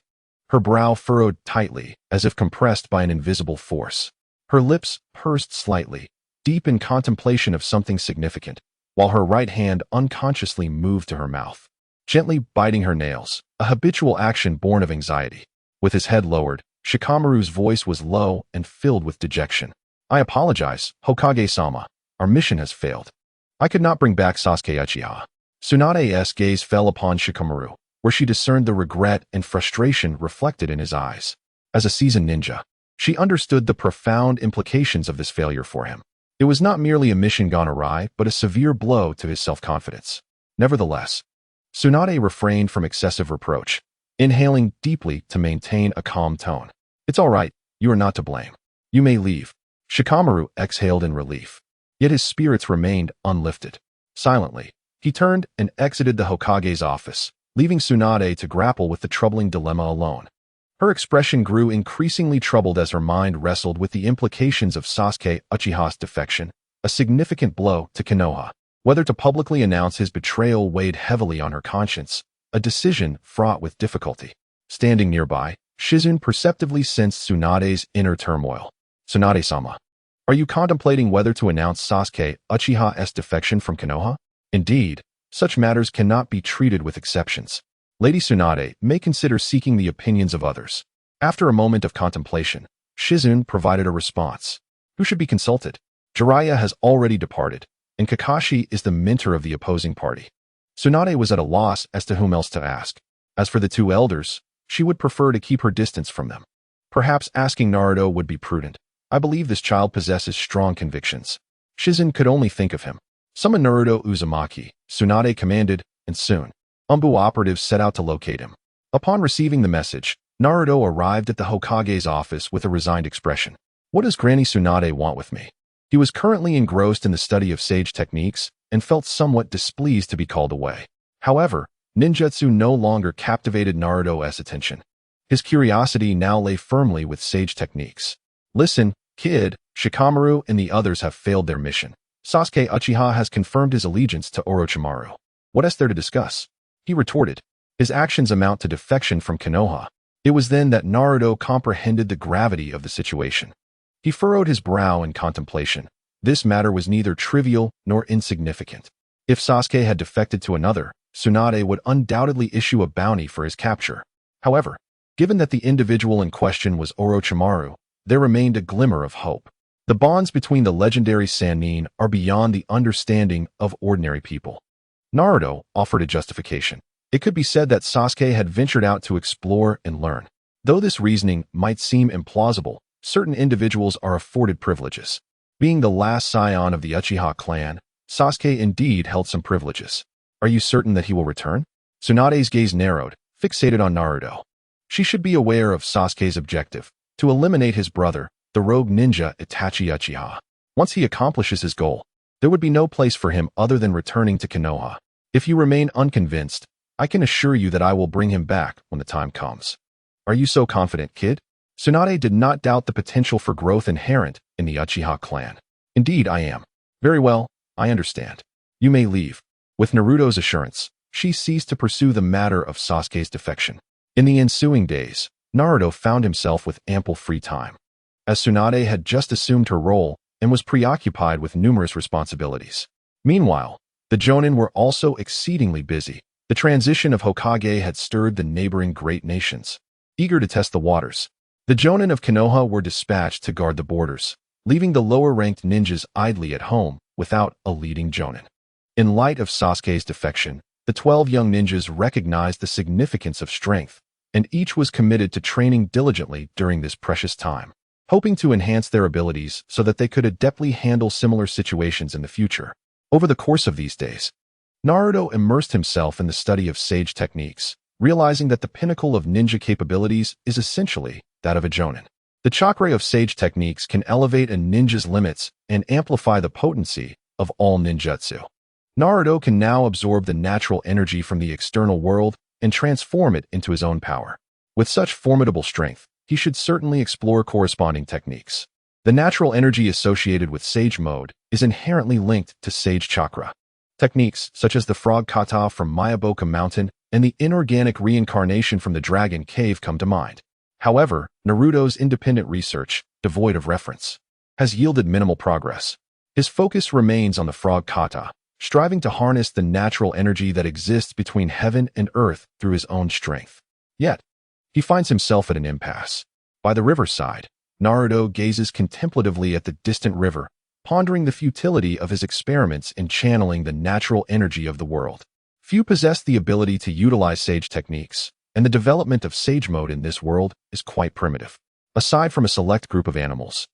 her brow furrowed tightly, as if compressed by an invisible force. Her lips pursed slightly, deep in contemplation of something significant, while her right hand unconsciously moved to her mouth, gently biting her nails, a habitual action born of anxiety. With his head lowered, Shikamaru's voice was low and filled with dejection. I apologize, Hokage-sama. Our mission has failed. I could not bring back Sasuke Uchiha. Tsunade's gaze fell upon Shikamaru, where she discerned the regret and frustration reflected in his eyes. As a seasoned ninja, she understood the profound implications of this failure for him. It was not merely a mission gone awry, but a severe blow to his self-confidence. Nevertheless, Tsunade refrained from excessive reproach, inhaling deeply to maintain a calm tone. It's all right, you are not to blame. You may leave. Shikamaru exhaled in relief. Yet his spirits remained unlifted. Silently, he turned and exited the Hokage's office, leaving Tsunade to grapple with the troubling dilemma alone. Her expression grew increasingly troubled as her mind wrestled with the implications of Sasuke Uchiha's defection, a significant blow to Konoha. Whether to publicly announce his betrayal weighed heavily on her conscience, a decision fraught with difficulty. Standing nearby, Shizune perceptively sensed Tsunade's inner turmoil. Tsunade-sama, are you contemplating whether to announce Sasuke Uchiha's defection from Konoha? Indeed, such matters cannot be treated with exceptions. Lady Tsunade may consider seeking the opinions of others. After a moment of contemplation, Shizune provided a response. Who should be consulted? Jiraiya has already departed, and Kakashi is the mentor of the opposing party. Tsunade was at a loss as to whom else to ask. As for the two elders, she would prefer to keep her distance from them. Perhaps asking Naruto would be prudent. I believe this child possesses strong convictions. Shizune could only think of him. Summon Naruto Uzumaki, Tsunade commanded, and soon, Umbu operatives set out to locate him. Upon receiving the message, Naruto arrived at the Hokage's office with a resigned expression. What does Granny Tsunade want with me? He was currently engrossed in the study of sage techniques and felt somewhat displeased to be called away. However, ninjutsu no longer captivated Naruto's attention. His curiosity now lay firmly with sage techniques. Listen, kid, Shikamaru and the others have failed their mission. Sasuke Uchiha has confirmed his allegiance to Orochimaru. What is there to discuss? He retorted. His actions amount to defection from Konoha. It was then that Naruto comprehended the gravity of the situation. He furrowed his brow in contemplation. This matter was neither trivial nor insignificant. If Sasuke had defected to another, Tsunade would undoubtedly issue a bounty for his capture. However, given that the individual in question was Orochimaru, there remained a glimmer of hope. The bonds between the legendary Sannin are beyond the understanding of ordinary people. Naruto offered a justification. It could be said that Sasuke had ventured out to explore and learn. Though this reasoning might seem implausible, certain individuals are afforded privileges. Being the last scion of the Uchiha clan, Sasuke indeed held some privileges. Are you certain that he will return? Tsunade's gaze narrowed, fixated on Naruto. She should be aware of Sasuke's objective, to eliminate his brother, the rogue ninja Itachi Uchiha. Once he accomplishes his goal, there would be no place for him other than returning to Konoha. If you remain unconvinced, I can assure you that I will bring him back when the time comes. Are you so confident, kid? Tsunade did not doubt the potential for growth inherent in the Uchiha clan. Indeed, I am. Very well, I understand. You may leave. With Naruto's assurance, she ceased to pursue the matter of Sasuke's defection. In the ensuing days, Naruto found himself with ample free time. As Tsunade had just assumed her role and was preoccupied with numerous responsibilities. Meanwhile, the Jonin were also exceedingly busy. The transition of Hokage had stirred the neighboring great nations. Eager to test the waters, the Jonin of Konoha were dispatched to guard the borders, leaving the lower-ranked ninjas idly at home without a leading Jonin. In light of Sasuke's defection, the 12 young ninjas recognized the significance of strength, and each was committed to training diligently during this precious time, hoping to enhance their abilities so that they could adeptly handle similar situations in the future. Over the course of these days, Naruto immersed himself in the study of sage techniques, realizing that the pinnacle of ninja capabilities is essentially that of a Jonin. The chakra of sage techniques can elevate a ninja's limits and amplify the potency of all ninjutsu. Naruto can now absorb the natural energy from the external world and transform it into his own power. With such formidable strength, he should certainly explore corresponding techniques. The natural energy associated with sage mode is inherently linked to sage chakra. Techniques such as the frog kata from Mayaboka Mountain and the inorganic reincarnation from the dragon cave come to mind. However, Naruto's independent research, devoid of reference, has yielded minimal progress. His focus remains on the frog kata, striving to harness the natural energy that exists between heaven and earth through his own strength. Yet, he finds himself at an impasse. By the riverside, Naruto gazes contemplatively at the distant river, pondering the futility of his experiments in channeling the natural energy of the world. Few possess the ability to utilize sage techniques, and the development of sage mode in this world is quite primitive. Aside from a select group of animals,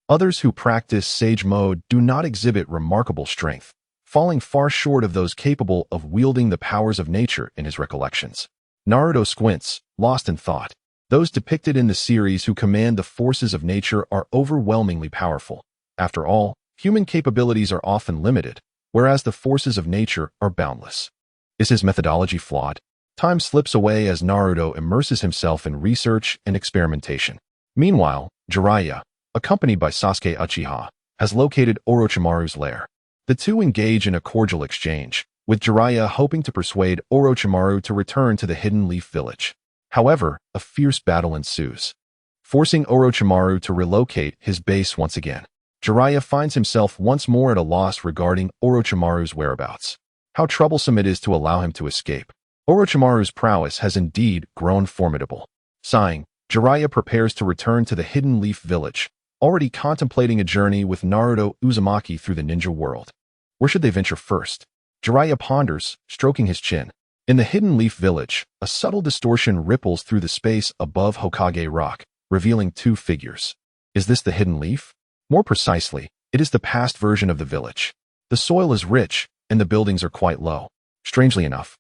others who practice sage mode do not exhibit remarkable strength, falling far short of those capable of wielding the powers of nature in his recollections. Naruto squints, lost in thought. Those depicted in the series who command the forces of nature are overwhelmingly powerful. After all, human capabilities are often limited, whereas the forces of nature are boundless. Is his methodology flawed? Time slips away as Naruto immerses himself in research and experimentation. Meanwhile, Jiraiya, accompanied by Sasuke Uchiha, has located Orochimaru's lair. The two engage in a cordial exchange, with Jiraiya hoping to persuade Orochimaru to return to the Hidden Leaf Village. However, a fierce battle ensues, forcing Orochimaru to relocate his base once again. Jiraiya finds himself once more at a loss regarding Orochimaru's whereabouts. How troublesome it is to allow him to escape. Orochimaru's prowess has indeed grown formidable. Sighing, Jiraiya prepares to return to the Hidden Leaf Village, already contemplating a journey with Naruto Uzumaki through the ninja world. Where should they venture first? Jiraiya ponders, stroking his chin. In the Hidden Leaf Village, a subtle distortion ripples through the space above Hokage Rock, revealing two figures. Is this the Hidden Leaf? More precisely, it is the past version of the village. The soil is rich, and the buildings are quite low. Strangely enough,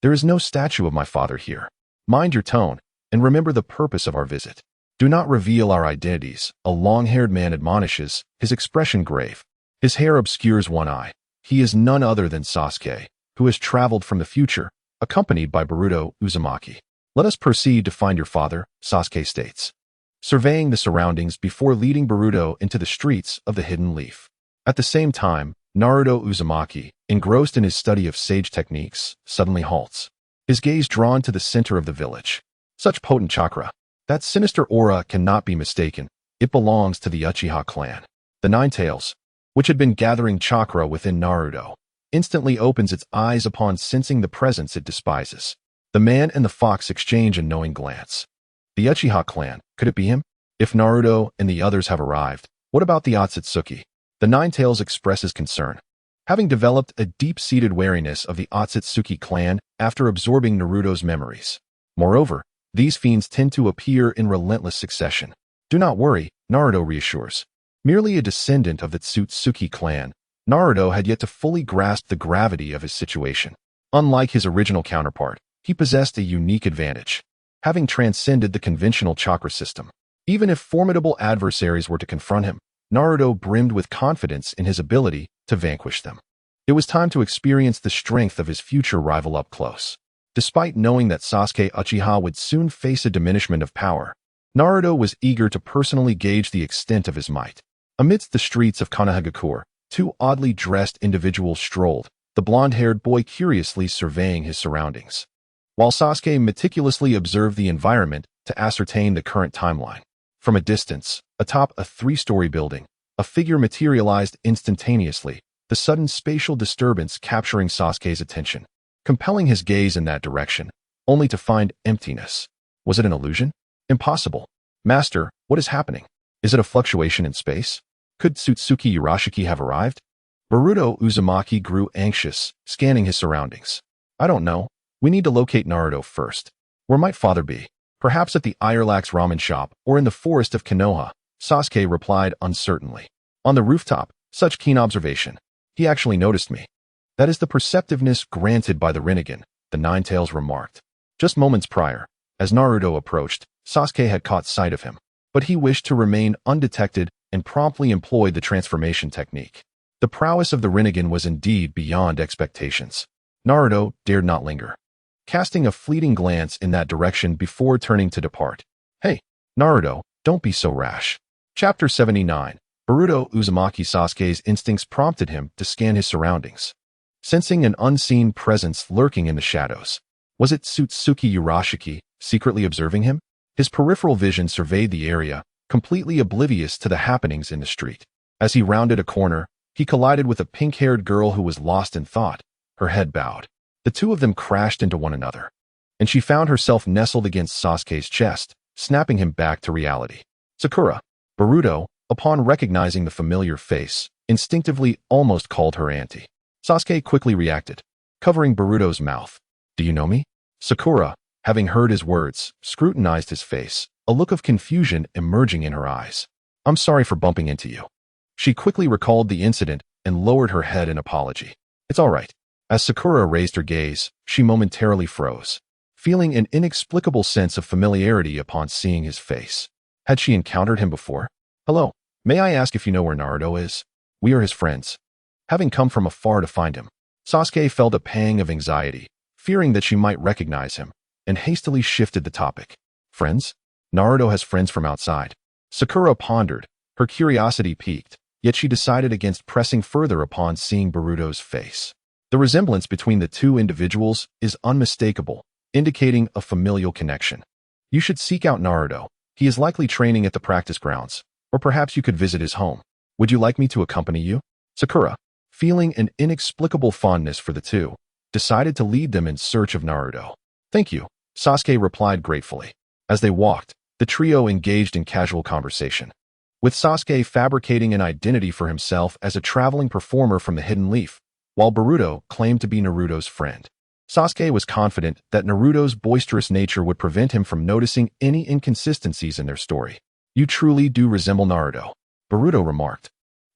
there is no statue of my father here. Mind your tone, and remember the purpose of our visit. Do not reveal our identities, a long-haired man admonishes, his expression grave. His hair obscures one eye. He is none other than Sasuke, who has traveled from the future, accompanied by Boruto Uzumaki. Let us proceed to find your father, Sasuke states, surveying the surroundings before leading Boruto into the streets of the Hidden Leaf. At the same time, Naruto Uzumaki, engrossed in his study of sage techniques, suddenly halts, his gaze drawn to the center of the village. Such potent chakra. That sinister aura cannot be mistaken. It belongs to the Uchiha clan. The Nine Tails, which had been gathering chakra within Naruto, instantly opens its eyes upon sensing the presence it despises. The man and the fox exchange a knowing glance. The Uchiha clan, could it be him? If Naruto and the others have arrived, what about the Akatsuki? The Nine Tails expresses concern. Having developed a deep-seated wariness of the Akatsuki clan after absorbing Naruto's memories. Moreover, these fiends tend to appear in relentless succession. Do not worry, Naruto reassures. Merely a descendant of the Tsutsuki clan, Naruto had yet to fully grasp the gravity of his situation. Unlike his original counterpart, he possessed a unique advantage, having transcended the conventional chakra system. Even if formidable adversaries were to confront him, Naruto brimmed with confidence in his ability to vanquish them. It was time to experience the strength of his future rival up close. Despite knowing that Sasuke Uchiha would soon face a diminishment of power, Naruto was eager to personally gauge the extent of his might. Amidst the streets of Konohagakure, two oddly dressed individuals strolled, the blonde-haired boy curiously surveying his surroundings, while Sasuke meticulously observed the environment to ascertain the current timeline. From a distance, atop a three-story building, a figure materialized instantaneously, the sudden spatial disturbance capturing Sasuke's attention, compelling his gaze in that direction, only to find emptiness. Was it an illusion? Impossible. Master, what is happening? Is it a fluctuation in space? Could Tsutsuki Urashiki have arrived? Boruto Uzumaki grew anxious, scanning his surroundings. I don't know. We need to locate Naruto first. Where might father be? Perhaps at the Irelax ramen shop or in the forest of Konoha, Sasuke replied uncertainly. On the rooftop, such keen observation. He actually noticed me. That is the perceptiveness granted by the Rinnegan, the Nine Tails remarked. Just moments prior, as Naruto approached, Sasuke had caught sight of him, but he wished to remain undetected and promptly employed the transformation technique. The prowess of the Rinnegan was indeed beyond expectations. Naruto dared not linger, casting a fleeting glance in that direction before turning to depart. Hey, Naruto, don't be so rash. Chapter 79. Boruto Uzumaki. Sasuke's instincts prompted him to scan his surroundings, sensing an unseen presence lurking in the shadows. Was it Tsutsuki Urashiki, secretly observing him? His peripheral vision surveyed the area, completely oblivious to the happenings in the street. As he rounded a corner, he collided with a pink-haired girl who was lost in thought, her head bowed. The two of them crashed into one another, and she found herself nestled against Sasuke's chest, snapping him back to reality. Sakura. Boruto, upon recognizing the familiar face, instinctively almost called her auntie. Sasuke quickly reacted, covering Boruto's mouth. Do you know me? Sakura, having heard his words, scrutinized his face, a look of confusion emerging in her eyes. I'm sorry for bumping into you. She quickly recalled the incident and lowered her head in apology. It's all right. As Sakura raised her gaze, she momentarily froze, feeling an inexplicable sense of familiarity upon seeing his face. Had she encountered him before? Hello, may I ask if you know where Naruto is? We are his friends. Having come from afar to find him, Sasuke felt a pang of anxiety, fearing that she might recognize him, and hastily shifted the topic. Friends? Naruto has friends from outside. Sakura pondered, her curiosity piqued, yet she decided against pressing further upon seeing Boruto's face. The resemblance between the two individuals is unmistakable, indicating a familial connection. You should seek out Naruto. He is likely training at the practice grounds, or perhaps you could visit his home. Would you like me to accompany you? Sakura, feeling an inexplicable fondness for the two, decided to lead them in search of Naruto. Thank you, Sasuke replied gratefully. As they walked, the trio engaged in casual conversation, with Sasuke fabricating an identity for himself as a traveling performer from the Hidden Leaf, while Boruto claimed to be Naruto's friend. Sasuke was confident that Naruto's boisterous nature would prevent him from noticing any inconsistencies in their story. You truly do resemble Naruto, Boruto remarked.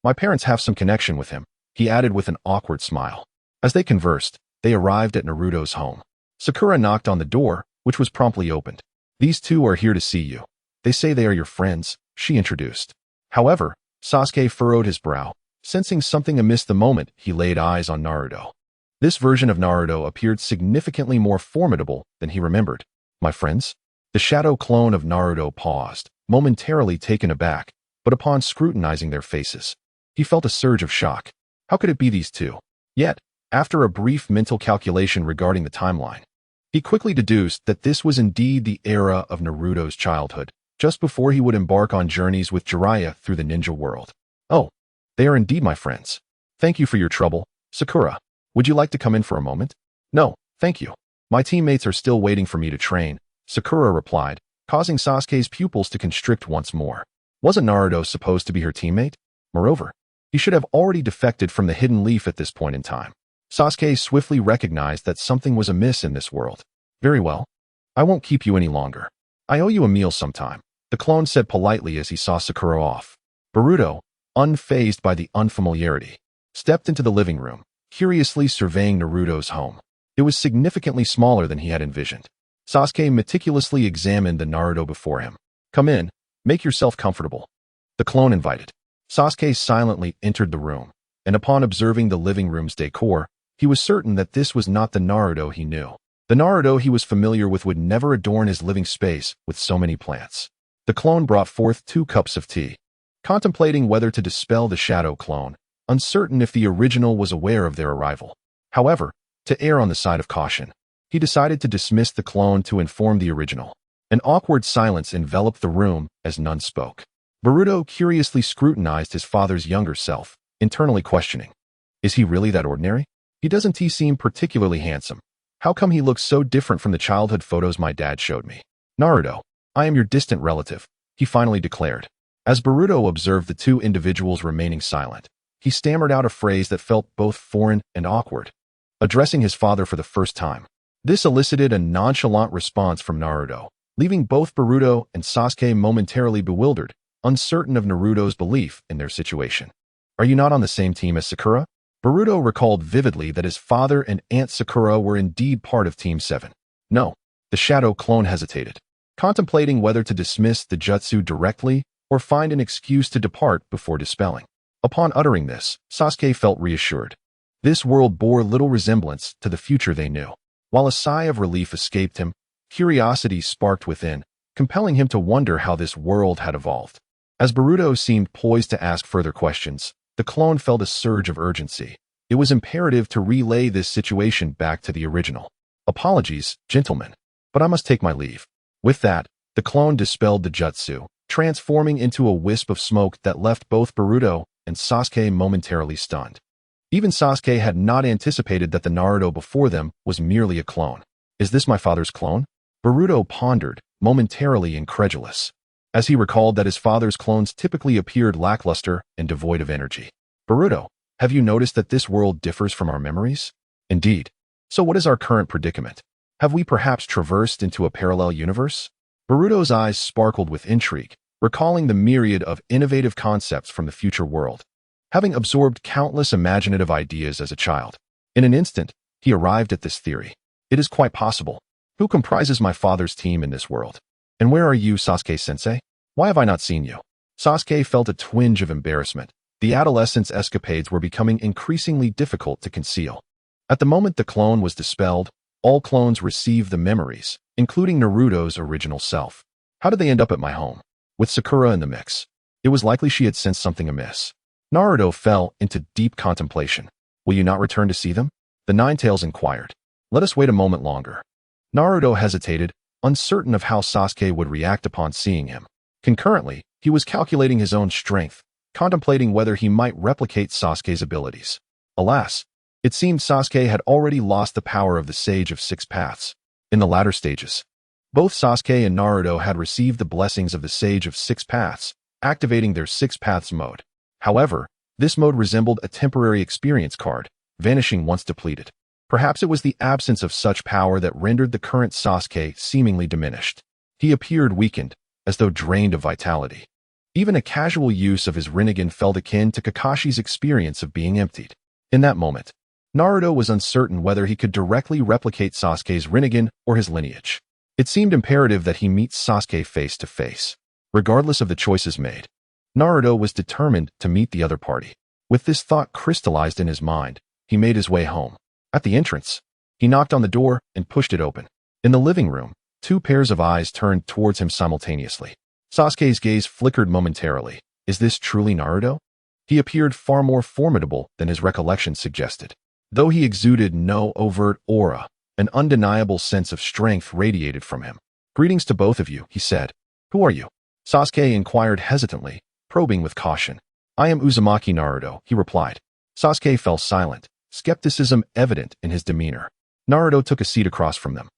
My parents have some connection with him, he added with an awkward smile. As they conversed, they arrived at Naruto's home. Sakura knocked on the door, which was promptly opened. These two are here to see you. They say they are your friends, she introduced. However, Sasuke furrowed his brow, sensing something amiss the moment he laid eyes on Naruto. This version of Naruto appeared significantly more formidable than he remembered. My friends? The shadow clone of Naruto paused, momentarily taken aback, but upon scrutinizing their faces, he felt a surge of shock. How could it be these two? Yet, after a brief mental calculation regarding the timeline, he quickly deduced that this was indeed the era of Naruto's childhood, just before he would embark on journeys with Jiraiya through the ninja world. Oh, they are indeed my friends. Thank you for your trouble, Sakura. Would you like to come in for a moment? No, thank you. My teammates are still waiting for me to train, Sakura replied, causing Sasuke's pupils to constrict once more. Wasn't Naruto supposed to be her teammate? Moreover, he should have already defected from the hidden leaf at this point in time. Sasuke swiftly recognized that something was amiss in this world. Very well. I won't keep you any longer. I owe you a meal sometime, the clone said politely as he saw Sakura off. Boruto, unfazed by the unfamiliarity, stepped into the living room, curiously surveying Naruto's home. It was significantly smaller than he had envisioned. Sasuke meticulously examined the Naruto before him. Come in, make yourself comfortable, the clone invited. Sasuke silently entered the room, and upon observing the living room's decor, he was certain that this was not the Naruto he knew. The Naruto he was familiar with would never adorn his living space with so many plants. The clone brought forth 2 cups of tea. Contemplating whether to dispel the shadow clone, uncertain if the original was aware of their arrival. However, to err on the side of caution, he decided to dismiss the clone to inform the original. An awkward silence enveloped the room as none spoke. Boruto curiously scrutinized his father's younger self, internally questioning. Is he really that ordinary? Doesn't he seem particularly handsome? How come he looks so different from the childhood photos my dad showed me? Naruto, I am your distant relative, he finally declared. As Boruto observed the 2 individuals remaining silent, he stammered out a phrase that felt both foreign and awkward. Addressing his father for the first time, this elicited a nonchalant response from Naruto, leaving both Boruto and Sasuke momentarily bewildered, uncertain of Naruto's belief in their situation. Are you not on the same team as Sakura? Boruto recalled vividly that his father and Aunt Sakura were indeed part of Team 7. No, the shadow clone hesitated, contemplating whether to dismiss the jutsu directly or find an excuse to depart before dispelling. Upon uttering this, Sasuke felt reassured. This world bore little resemblance to the future they knew. While a sigh of relief escaped him, curiosity sparked within, compelling him to wonder how this world had evolved. As Boruto seemed poised to ask further questions, the clone felt a surge of urgency. It was imperative to relay this situation back to the original. Apologies, gentlemen, but I must take my leave. With that, the clone dispelled the jutsu, transforming into a wisp of smoke that left both Boruto and Sasuke momentarily stunned. Even Sasuke had not anticipated that the Naruto before them was merely a clone. Is this my father's clone? Boruto pondered, momentarily incredulous, as he recalled that his father's clones typically appeared lackluster and devoid of energy. Boruto, have you noticed that this world differs from our memories? Indeed. So what is our current predicament? Have we perhaps traversed into a parallel universe? Boruto's eyes sparkled with intrigue, recalling the myriad of innovative concepts from the future world. Having absorbed countless imaginative ideas as a child, in an instant, he arrived at this theory. It is quite possible. Who comprises my father's team in this world? And where are you, Sasuke-sensei? Why have I not seen you? Sasuke felt a twinge of embarrassment. The adolescent's escapades were becoming increasingly difficult to conceal. At the moment the clone was dispelled, all clones received the memories, including Naruto's original self. How did they end up at my home? With Sakura in the mix. It was likely she had sensed something amiss. Naruto fell into deep contemplation. Will you not return to see them? The Ninetales inquired. Let us wait a moment longer. Naruto hesitated, uncertain of how Sasuke would react upon seeing him. Concurrently, he was calculating his own strength, contemplating whether he might replicate Sasuke's abilities. Alas, it seemed Sasuke had already lost the power of the Sage of Six Paths. In the latter stages, both Sasuke and Naruto had received the blessings of the Sage of Six Paths, activating their Six Paths mode. However, this mode resembled a temporary experience card, vanishing once depleted. Perhaps it was the absence of such power that rendered the current Sasuke seemingly diminished. He appeared weakened, as though drained of vitality. Even a casual use of his Rinnegan felt akin to Kakashi's experience of being emptied. In that moment, Naruto was uncertain whether he could directly replicate Sasuke's Rinnegan or his lineage. It seemed imperative that he meet Sasuke face to face. regardless of the choices made. Naruto was determined to meet the other party. With this thought crystallized in his mind, he made his way home. At the entrance, he knocked on the door and pushed it open. In the living room, two pairs of eyes turned towards him simultaneously. Sasuke's gaze flickered momentarily. Is this truly Naruto? He appeared far more formidable than his recollection suggested. Though he exuded no overt aura, an undeniable sense of strength radiated from him. Greetings to both of you, he said. Who are you? Sasuke inquired hesitantly, probing with caution. I am Uzumaki Naruto, he replied. Sasuke fell silent, skepticism evident in his demeanor. Naruto took a seat across from them,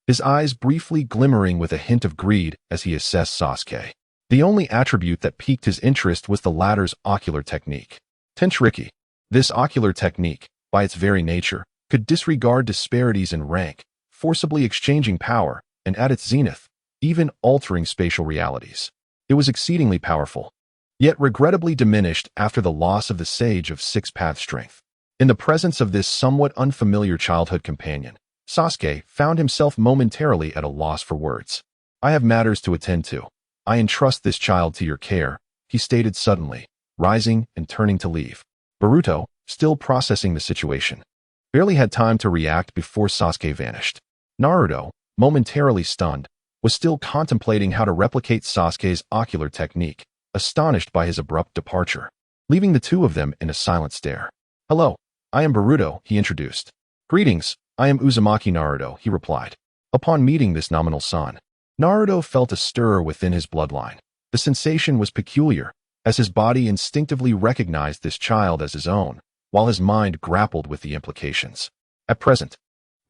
his eyes briefly glimmering with a hint of greed as he assessed Sasuke. The only attribute that piqued his interest was the latter's ocular technique. Tenshiriki. This ocular technique, by its very nature, could disregard disparities in rank, forcibly exchanging power, and at its zenith, even altering spatial realities. It was exceedingly powerful, yet regrettably diminished after the loss of the Sage of Six-Path Strength. In the presence of this somewhat unfamiliar childhood companion, Sasuke found himself momentarily at a loss for words. I have matters to attend to. I entrust this child to your care, he stated suddenly, rising and turning to leave. Boruto, still processing the situation, barely had time to react before Sasuke vanished. Naruto, momentarily stunned, was still contemplating how to replicate Sasuke's ocular technique, astonished by his abrupt departure, leaving the two of them in a silent stare. Hello, I am Boruto, he introduced. Greetings, I am Uzumaki Naruto, he replied. Upon meeting this nominal son, Naruto felt a stir within his bloodline. The sensation was peculiar, as his body instinctively recognized this child as his own, while his mind grappled with the implications. At present,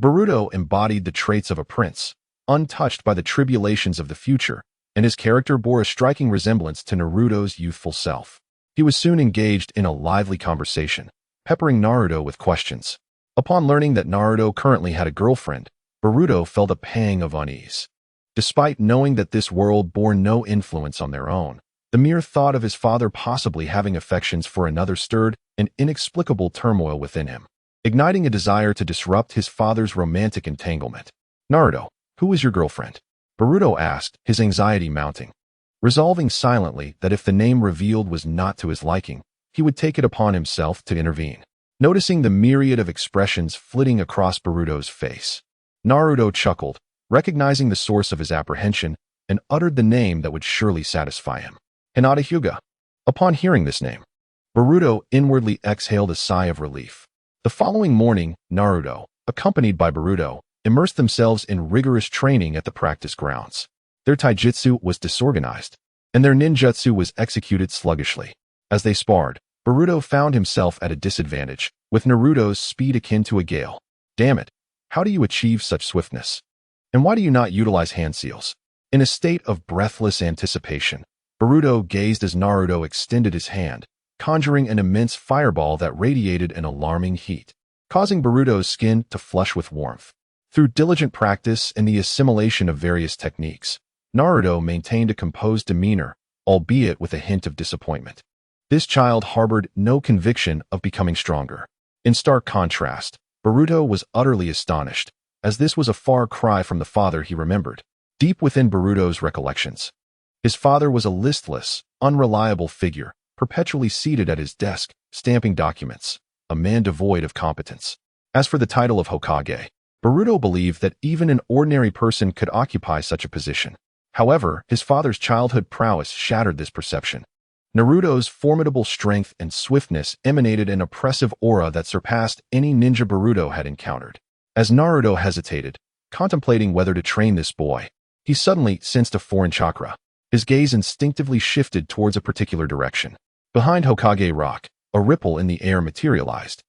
Boruto embodied the traits of a prince, untouched by the tribulations of the future, and his character bore a striking resemblance to Naruto's youthful self. He was soon engaged in a lively conversation, peppering Naruto with questions. Upon learning that Naruto currently had a girlfriend, Boruto felt a pang of unease. Despite knowing that this world bore no influence on their own, the mere thought of his father possibly having affections for another stirred an inexplicable turmoil within him, igniting a desire to disrupt his father's romantic entanglement. Naruto, who is your girlfriend? Boruto asked, his anxiety mounting. Resolving silently that if the name revealed was not to his liking, he would take it upon himself to intervene. Noticing the myriad of expressions flitting across Boruto's face, Naruto chuckled, recognizing the source of his apprehension, and uttered the name that would surely satisfy him. Hinata Hyuga. Upon hearing this name, Boruto inwardly exhaled a sigh of relief. The following morning, Naruto, accompanied by Boruto, immersed themselves in rigorous training at the practice grounds. Their taijutsu was disorganized, and their ninjutsu was executed sluggishly. As they sparred, Boruto found himself at a disadvantage, with Naruto's speed akin to a gale. Damn it, how do you achieve such swiftness? And why do you not utilize hand seals? In a state of breathless anticipation, Boruto gazed as Naruto extended his hand, conjuring an immense fireball that radiated an alarming heat, causing Boruto's skin to flush with warmth. Through diligent practice and the assimilation of various techniques, Naruto maintained a composed demeanor, albeit with a hint of disappointment. This child harbored no conviction of becoming stronger. In stark contrast, Boruto was utterly astonished, as this was a far cry from the father he remembered. Deep within Boruto's recollections, his father was a listless, unreliable figure, perpetually seated at his desk, stamping documents, a man devoid of competence. As for the title of Hokage, Boruto believed that even an ordinary person could occupy such a position. However, his father's childhood prowess shattered this perception. Naruto's formidable strength and swiftness emanated an oppressive aura that surpassed any ninja Boruto had encountered. As Naruto hesitated, contemplating whether to train this boy, he suddenly sensed a foreign chakra. His gaze instinctively shifted towards a particular direction. Behind Hokage Rock, a ripple in the air materialized,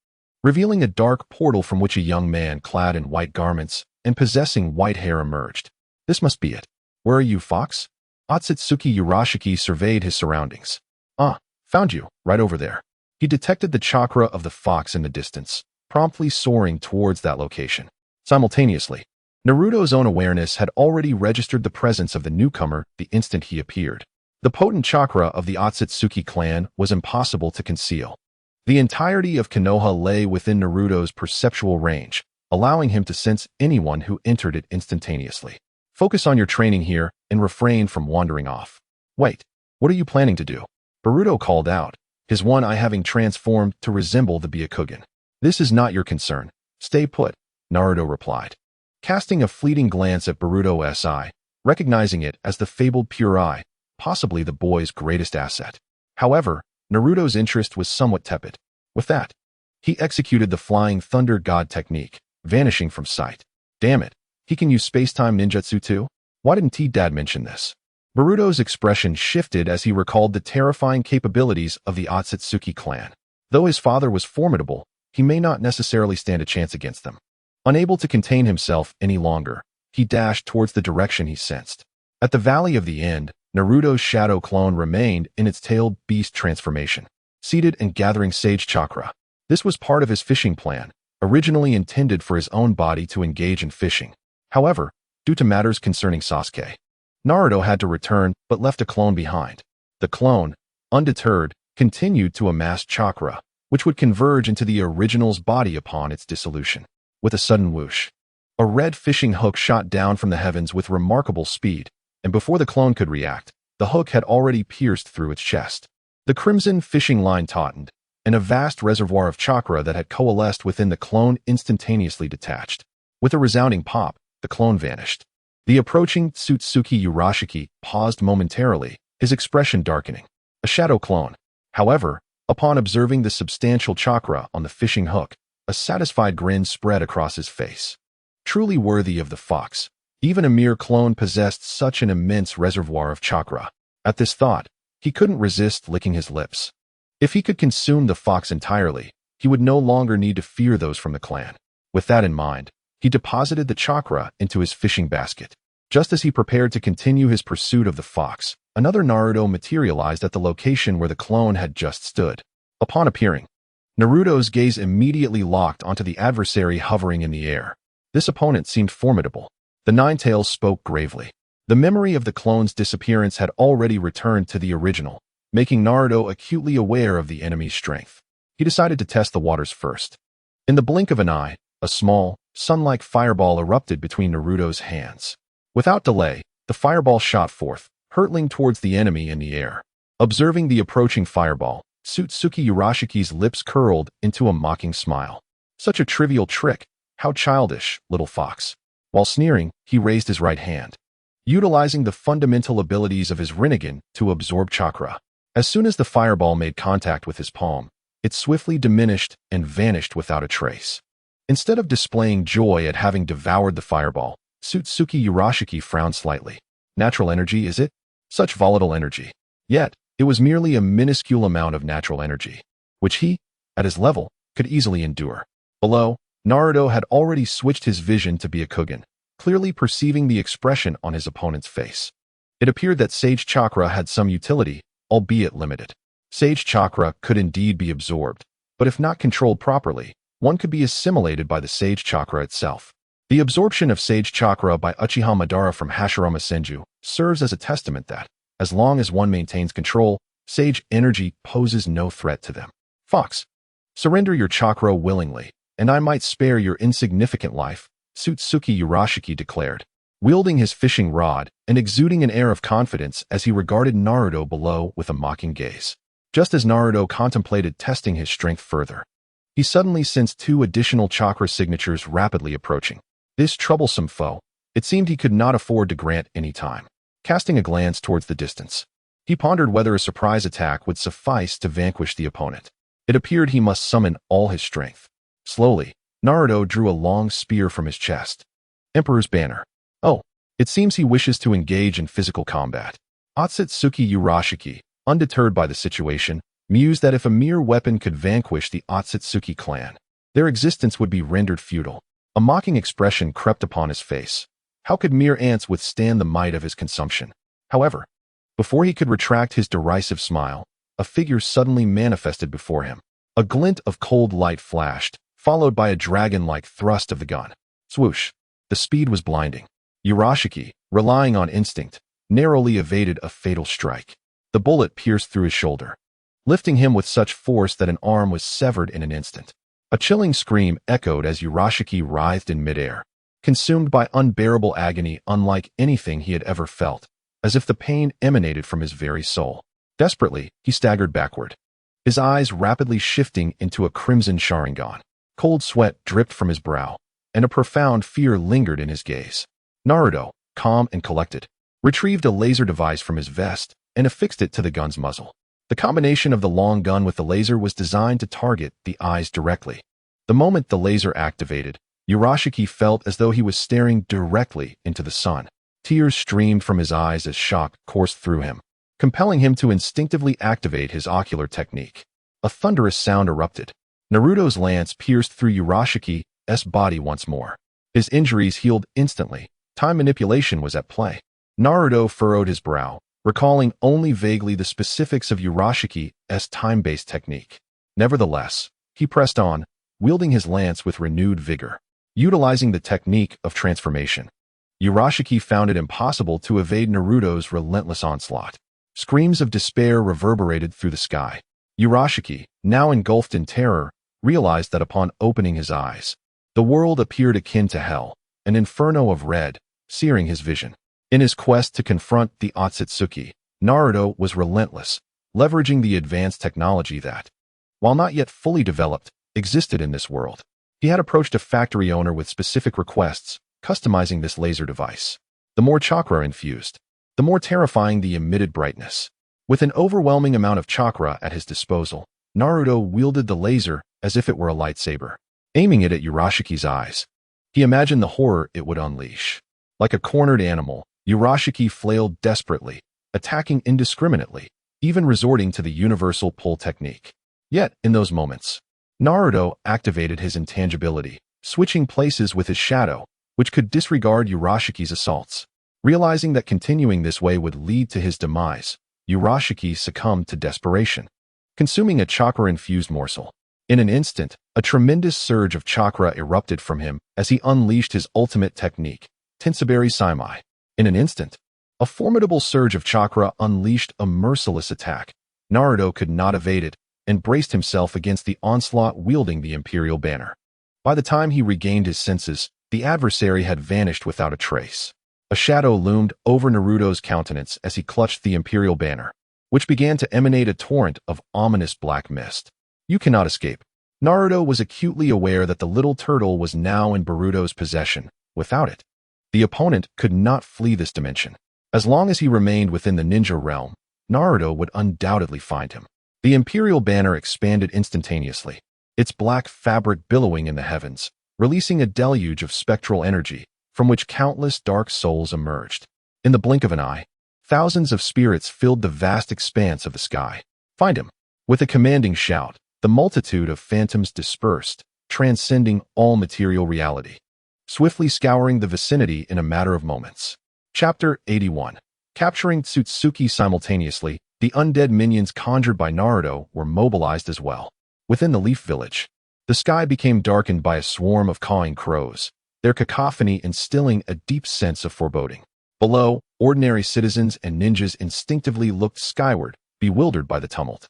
revealing a dark portal from which a young man clad in white garments and possessing white hair emerged. This must be it. Where are you, Fox? Akatsuki Initiative surveyed his surroundings. Found you, right over there. He detected the chakra of the fox in the distance, promptly soaring towards that location. Simultaneously, Naruto's own awareness had already registered the presence of the newcomer the instant he appeared. The potent chakra of the Akatsuki clan was impossible to conceal. The entirety of Konoha lay within Naruto's perceptual range, allowing him to sense anyone who entered it instantaneously. Focus on your training here and refrain from wandering off. Wait, what are you planning to do? Boruto called out, his one eye having transformed to resemble the Byakugan. This is not your concern. Stay put, Naruto replied. Casting a fleeting glance at Boruto's eye, recognizing it as the fabled pure eye, possibly the boy's greatest asset. However, Naruto's interest was somewhat tepid. With that, he executed the Flying Thunder God technique, vanishing from sight. Damn it, he can use space-time ninjutsu too? Why didn't Dad mention this? Boruto's expression shifted as he recalled the terrifying capabilities of the Akatsuki clan. Though his father was formidable, he may not necessarily stand a chance against them. Unable to contain himself any longer, he dashed towards the direction he sensed. At the Valley of the End, Naruto's shadow clone remained in its tailed beast transformation, seated and gathering sage chakra. This was part of his fishing plan, originally intended for his own body to engage in fishing. However, due to matters concerning Sasuke, Naruto had to return but left a clone behind. The clone, undeterred, continued to amass chakra, which would converge into the original's body upon its dissolution. With a sudden whoosh, a red fishing hook shot down from the heavens with remarkable speed, and before the clone could react, the hook had already pierced through its chest. The crimson fishing line tautened, and a vast reservoir of chakra that had coalesced within the clone instantaneously detached. With a resounding pop, the clone vanished. The approaching Tsutsuki Urashiki paused momentarily, his expression darkening. A shadow clone. However, upon observing the substantial chakra on the fishing hook, a satisfied grin spread across his face. Truly worthy of the fox, even a mere clone possessed such an immense reservoir of chakra. At this thought, he couldn't resist licking his lips. If he could consume the fox entirely, he would no longer need to fear those from the clan. With that in mind, he deposited the chakra into his fishing basket. Just as he prepared to continue his pursuit of the fox, another Naruto materialized at the location where the clone had just stood. Upon appearing, Naruto's gaze immediately locked onto the adversary hovering in the air. This opponent seemed formidable. The Ninetales spoke gravely. The memory of the clone's disappearance had already returned to the original, making Naruto acutely aware of the enemy's strength. He decided to test the waters first. In the blink of an eye, a small, sun-like fireball erupted between Naruto's hands. Without delay, the fireball shot forth, hurtling towards the enemy in the air. Observing the approaching fireball, Tsutsuki Urashiki's lips curled into a mocking smile. Such a trivial trick. How childish, little fox. While sneering, he raised his right hand, utilizing the fundamental abilities of his Rinnegan to absorb chakra. As soon as the fireball made contact with his palm, it swiftly diminished and vanished without a trace. Instead of displaying joy at having devoured the fireball, Tsutsuki Urashiki frowned slightly. Natural energy, is it? Such volatile energy. Yet, it was merely a minuscule amount of natural energy, which he, at his level, could easily endure. Below, Naruto had already switched his vision to Byakugan, clearly perceiving the expression on his opponent's face. It appeared that Sage Chakra had some utility, albeit limited. Sage Chakra could indeed be absorbed, but if not controlled properly, one could be assimilated by the Sage Chakra itself. The absorption of Sage Chakra by Uchiha Madara from Hashirama Senju serves as a testament that, as long as one maintains control, Sage energy poses no threat to them. Fox, surrender your chakra willingly, and I might spare your insignificant life, Tsutsuki Urashiki declared, wielding his fishing rod and exuding an air of confidence as he regarded Naruto below with a mocking gaze. Just as Naruto contemplated testing his strength further, he suddenly sensed two additional chakra signatures rapidly approaching. This troublesome foe, it seemed he could not afford to grant any time. Casting a glance towards the distance, he pondered whether a surprise attack would suffice to vanquish the opponent. It appeared he must summon all his strength. Slowly, Naruto drew a long spear from his chest. Emperor's Banner. Oh, it seems he wishes to engage in physical combat. Akatsuki Urashiki, undeterred by the situation, mused that if a mere weapon could vanquish the Akatsuki clan, their existence would be rendered futile. A mocking expression crept upon his face. How could mere ants withstand the might of his consumption? However, before he could retract his derisive smile, a figure suddenly manifested before him. A glint of cold light flashed, followed by a dragon-like thrust of the gun. Swoosh! The speed was blinding. Urashiki, relying on instinct, narrowly evaded a fatal strike. The bullet pierced through his shoulder, lifting him with such force that an arm was severed in an instant. A chilling scream echoed as Urashiki writhed in midair, consumed by unbearable agony unlike anything he had ever felt. as if the pain emanated from his very soul. Desperately, he staggered backward, his eyes rapidly shifting into a crimson Sharingan. Cold sweat dripped from his brow, and a profound fear lingered in his gaze. Naruto, calm and collected, retrieved a laser device from his vest and affixed it to the gun's muzzle. The combination of the long gun with the laser was designed to target the eyes directly. The moment the laser activated, Urashiki felt as though he was staring directly into the sun. Tears streamed from his eyes as shock coursed through him, compelling him to instinctively activate his ocular technique. A thunderous sound erupted. Naruto's lance pierced through Urashiki's body once more. His injuries healed instantly. Time manipulation was at play. Naruto furrowed his brow, recalling only vaguely the specifics of Urashiki's time-based technique. Nevertheless, he pressed on, wielding his lance with renewed vigor. Utilizing the technique of transformation, Urashiki found it impossible to evade Naruto's relentless onslaught. Screams of despair reverberated through the sky. Urashiki, now engulfed in terror, realized that upon opening his eyes, the world appeared akin to hell, an inferno of red, searing his vision. In his quest to confront the Akatsuki, Naruto was relentless, leveraging the advanced technology that, while not yet fully developed, existed in this world. He had approached a factory owner with specific requests, customizing this laser device. The more chakra infused, the more terrifying the emitted brightness. With an overwhelming amount of chakra at his disposal, Naruto wielded the laser as if it were a lightsaber, aiming it at Urashiki's eyes. He imagined the horror it would unleash. Like a cornered animal, Urashiki flailed desperately, attacking indiscriminately, even resorting to the universal pull technique. Yet, in those moments, Naruto activated his intangibility, switching places with his shadow, which could disregard Urashiki's assaults. Realizing that continuing this way would lead to his demise, Urashiki succumbed to desperation, consuming a chakra-infused morsel. In an instant, a tremendous surge of chakra erupted from him as he unleashed his ultimate technique, Tensabari Saimai. In an instant, a formidable surge of chakra unleashed a merciless attack. Naruto could not evade it and braced himself against the onslaught wielding the Imperial Banner. By the time he regained his senses, the adversary had vanished without a trace. A shadow loomed over Naruto's countenance as he clutched the Imperial Banner, which began to emanate a torrent of ominous black mist. You cannot escape. Naruto was acutely aware that the little turtle was now in Boruto's possession. Without it, the opponent could not flee this dimension. As long as he remained within the ninja realm, Naruto would undoubtedly find him. The Imperial Banner expanded instantaneously, its black fabric billowing in the heavens, releasing a deluge of spectral energy, from which countless dark souls emerged. In the blink of an eye, thousands of spirits filled the vast expanse of the sky. Find him! With a commanding shout, the multitude of phantoms dispersed, transcending all material reality, swiftly scouring the vicinity in a matter of moments. Chapter 81. Capturing Tsutsuki simultaneously, the undead minions conjured by Naruto were mobilized as well. Within the Leaf Village, the sky became darkened by a swarm of cawing crows, their cacophony instilling a deep sense of foreboding. Below, ordinary citizens and ninjas instinctively looked skyward, bewildered by the tumult.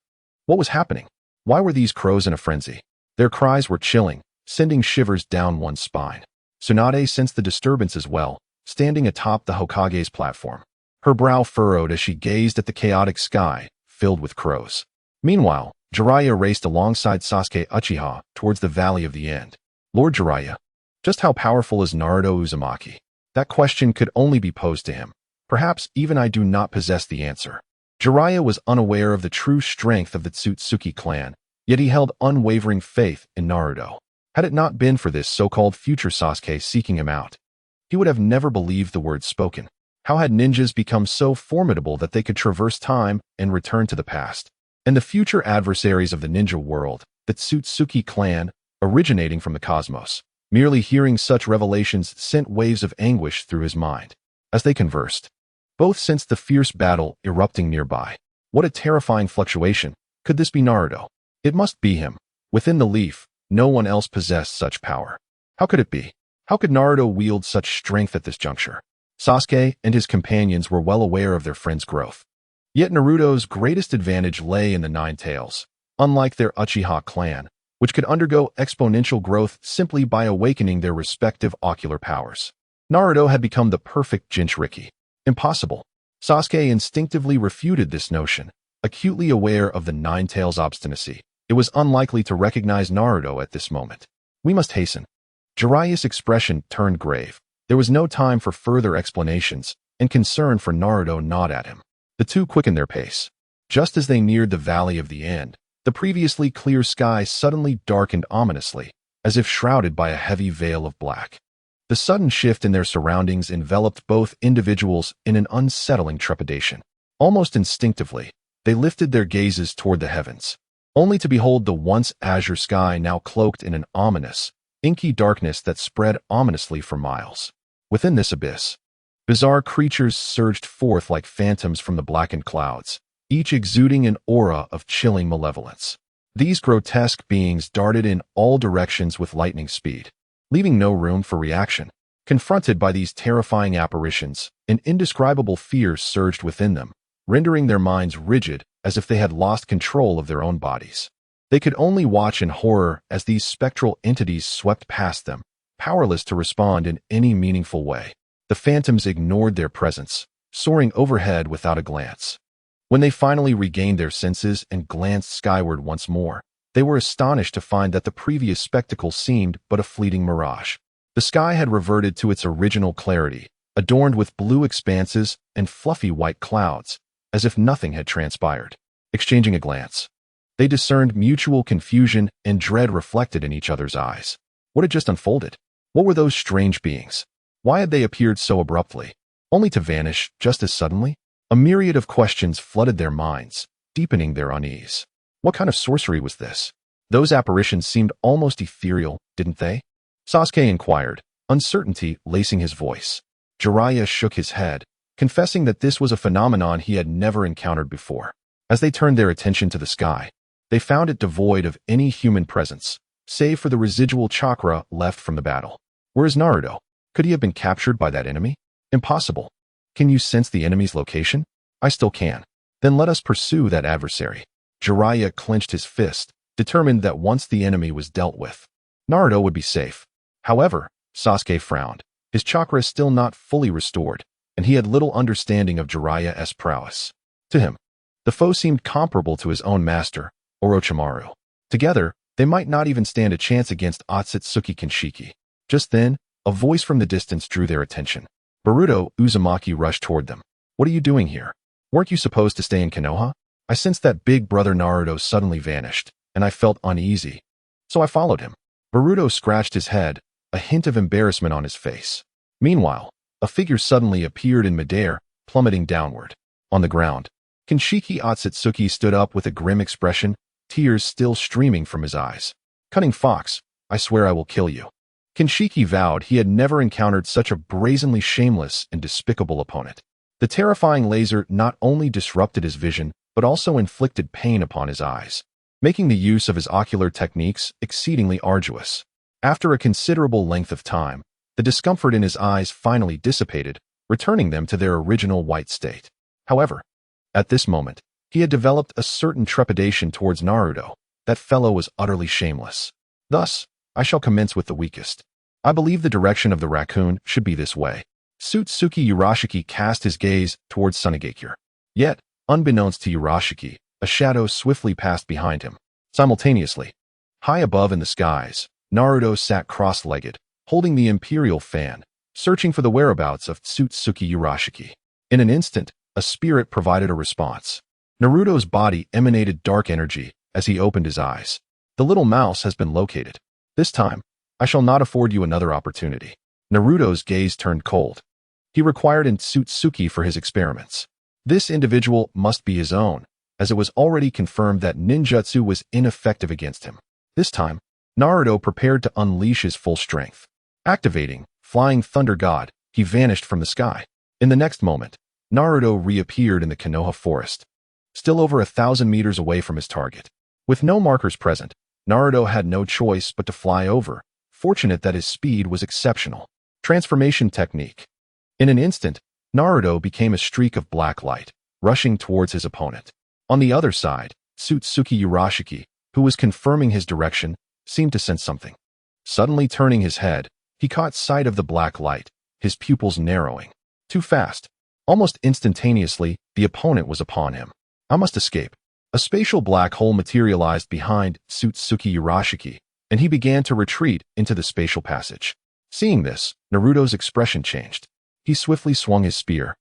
What was happening? Why were these crows in a frenzy? Their cries were chilling, sending shivers down one's spine. Tsunade sensed the disturbance as well, standing atop the Hokage's platform. Her brow furrowed as she gazed at the chaotic sky, filled with crows. Meanwhile, Jiraiya raced alongside Sasuke Uchiha towards the Valley of the End. Lord Jiraiya, just how powerful is Naruto Uzumaki? That question could only be posed to him. Perhaps even I do not possess the answer. Jiraiya was unaware of the true strength of the Tsutsuki clan, yet he held unwavering faith in Naruto. Had it not been for this so-called future Sasuke seeking him out, he would have never believed the words spoken. How had ninjas become so formidable that they could traverse time and return to the past? And the future adversaries of the ninja world, the Tsutsuki clan, originating from the cosmos. Merely hearing such revelations sent waves of anguish through his mind. As they conversed, both sensed the fierce battle erupting nearby. What a terrifying fluctuation. Could this be Naruto? It must be him. Within the leaf, no one else possessed such power. How could it be? How could Naruto wield such strength at this juncture? Sasuke and his companions were well aware of their friend's growth. Yet Naruto's greatest advantage lay in the Nine Tails. Unlike their Uchiha clan, which could undergo exponential growth simply by awakening their respective ocular powers, Naruto had become the perfect Jinchuriki. Impossible. Sasuke instinctively refuted this notion, acutely aware of the Nine-Tails' obstinacy. It was unlikely to recognize Naruto at this moment. We must hasten. Jiraiya's expression turned grave. There was no time for further explanations, and concern for Naruto gnawed at him. The two quickened their pace. Just as they neared the Valley of the End, the previously clear sky suddenly darkened ominously, as if shrouded by a heavy veil of black. The sudden shift in their surroundings enveloped both individuals in an unsettling trepidation. Almost instinctively, they lifted their gazes toward the heavens, only to behold the once azure sky now cloaked in an ominous, inky darkness that spread ominously for miles. Within this abyss, bizarre creatures surged forth like phantoms from the blackened clouds, each exuding an aura of chilling malevolence. These grotesque beings darted in all directions with lightning speed, leaving no room for reaction. Confronted by these terrifying apparitions, an indescribable fear surged within them, rendering their minds rigid as if they had lost control of their own bodies. They could only watch in horror as these spectral entities swept past them, powerless to respond in any meaningful way. The phantoms ignored their presence, soaring overhead without a glance. When they finally regained their senses and glanced skyward once more, they were astonished to find that the previous spectacle seemed but a fleeting mirage. The sky had reverted to its original clarity, adorned with blue expanses and fluffy white clouds, as if nothing had transpired. Exchanging a glance, they discerned mutual confusion and dread reflected in each other's eyes. What had just unfolded? What were those strange beings? Why had they appeared so abruptly, only to vanish just as suddenly? A myriad of questions flooded their minds, deepening their unease. What kind of sorcery was this? Those apparitions seemed almost ethereal, didn't they? Sasuke inquired, uncertainty lacing his voice. Jiraiya shook his head, confessing that this was a phenomenon he had never encountered before. As they turned their attention to the sky, they found it devoid of any human presence, save for the residual chakra left from the battle. Where is Naruto? Could he have been captured by that enemy? Impossible. Can you sense the enemy's location? I still can. Then let us pursue that adversary. Jiraiya clenched his fist, determined that once the enemy was dealt with, Naruto would be safe. However, Sasuke frowned. His chakra is still not fully restored, and he had little understanding of Jiraiya's prowess. To him, the foe seemed comparable to his own master, Orochimaru. Together, they might not even stand a chance against Akatsuki Kinshiki. Just then, a voice from the distance drew their attention. Boruto Uzumaki rushed toward them. What are you doing here? Weren't you supposed to stay in Konoha? I sensed that big brother Naruto suddenly vanished, and I felt uneasy. So I followed him. Boruto scratched his head, a hint of embarrassment on his face. Meanwhile, a figure suddenly appeared in midair, plummeting downward. On the ground, Kinshiki Akatsuki stood up with a grim expression, tears still streaming from his eyes. Cunning fox, I swear I will kill you. Kinshiki vowed he had never encountered such a brazenly shameless and despicable opponent. The terrifying laser not only disrupted his vision, but also inflicted pain upon his eyes, making the use of his ocular techniques exceedingly arduous. After a considerable length of time, the discomfort in his eyes finally dissipated, returning them to their original white state. However, at this moment, he had developed a certain trepidation towards Naruto. That fellow was utterly shameless. Thus, I shall commence with the weakest. I believe the direction of the raccoon should be this way. Sutsuki Urashiki cast his gaze towards Sunagakure. Yet, unbeknownst to Urashiki, a shadow swiftly passed behind him. Simultaneously, high above in the skies, Naruto sat cross-legged, holding the Imperial fan, searching for the whereabouts of Sutsuki Urashiki. In an instant, a spirit provided a response. Naruto's body emanated dark energy as he opened his eyes. The little mouse has been located. This time, I shall not afford you another opportunity. Naruto's gaze turned cold. He required an Sutsuki for his experiments. This individual must be his own, as it was already confirmed that ninjutsu was ineffective against him. This time, Naruto prepared to unleash his full strength. Activating Flying Thunder God, he vanished from the sky. In the next moment, Naruto reappeared in the Konoha forest, still over 1,000 meters away from his target. With no markers present, Naruto had no choice but to fly over, fortunate that his speed was exceptional. Transformation technique. In an instant, Naruto became a streak of black light, rushing towards his opponent. On the other side, Sutsuki Urashiki, who was confirming his direction, seemed to sense something. Suddenly turning his head, he caught sight of the black light, his pupils narrowing. Too fast. Almost instantaneously, the opponent was upon him. I must escape. A spatial black hole materialized behind Sutsuki Urashiki, and he began to retreat into the spatial passage. Seeing this, Naruto's expression changed. He swiftly swung his spear,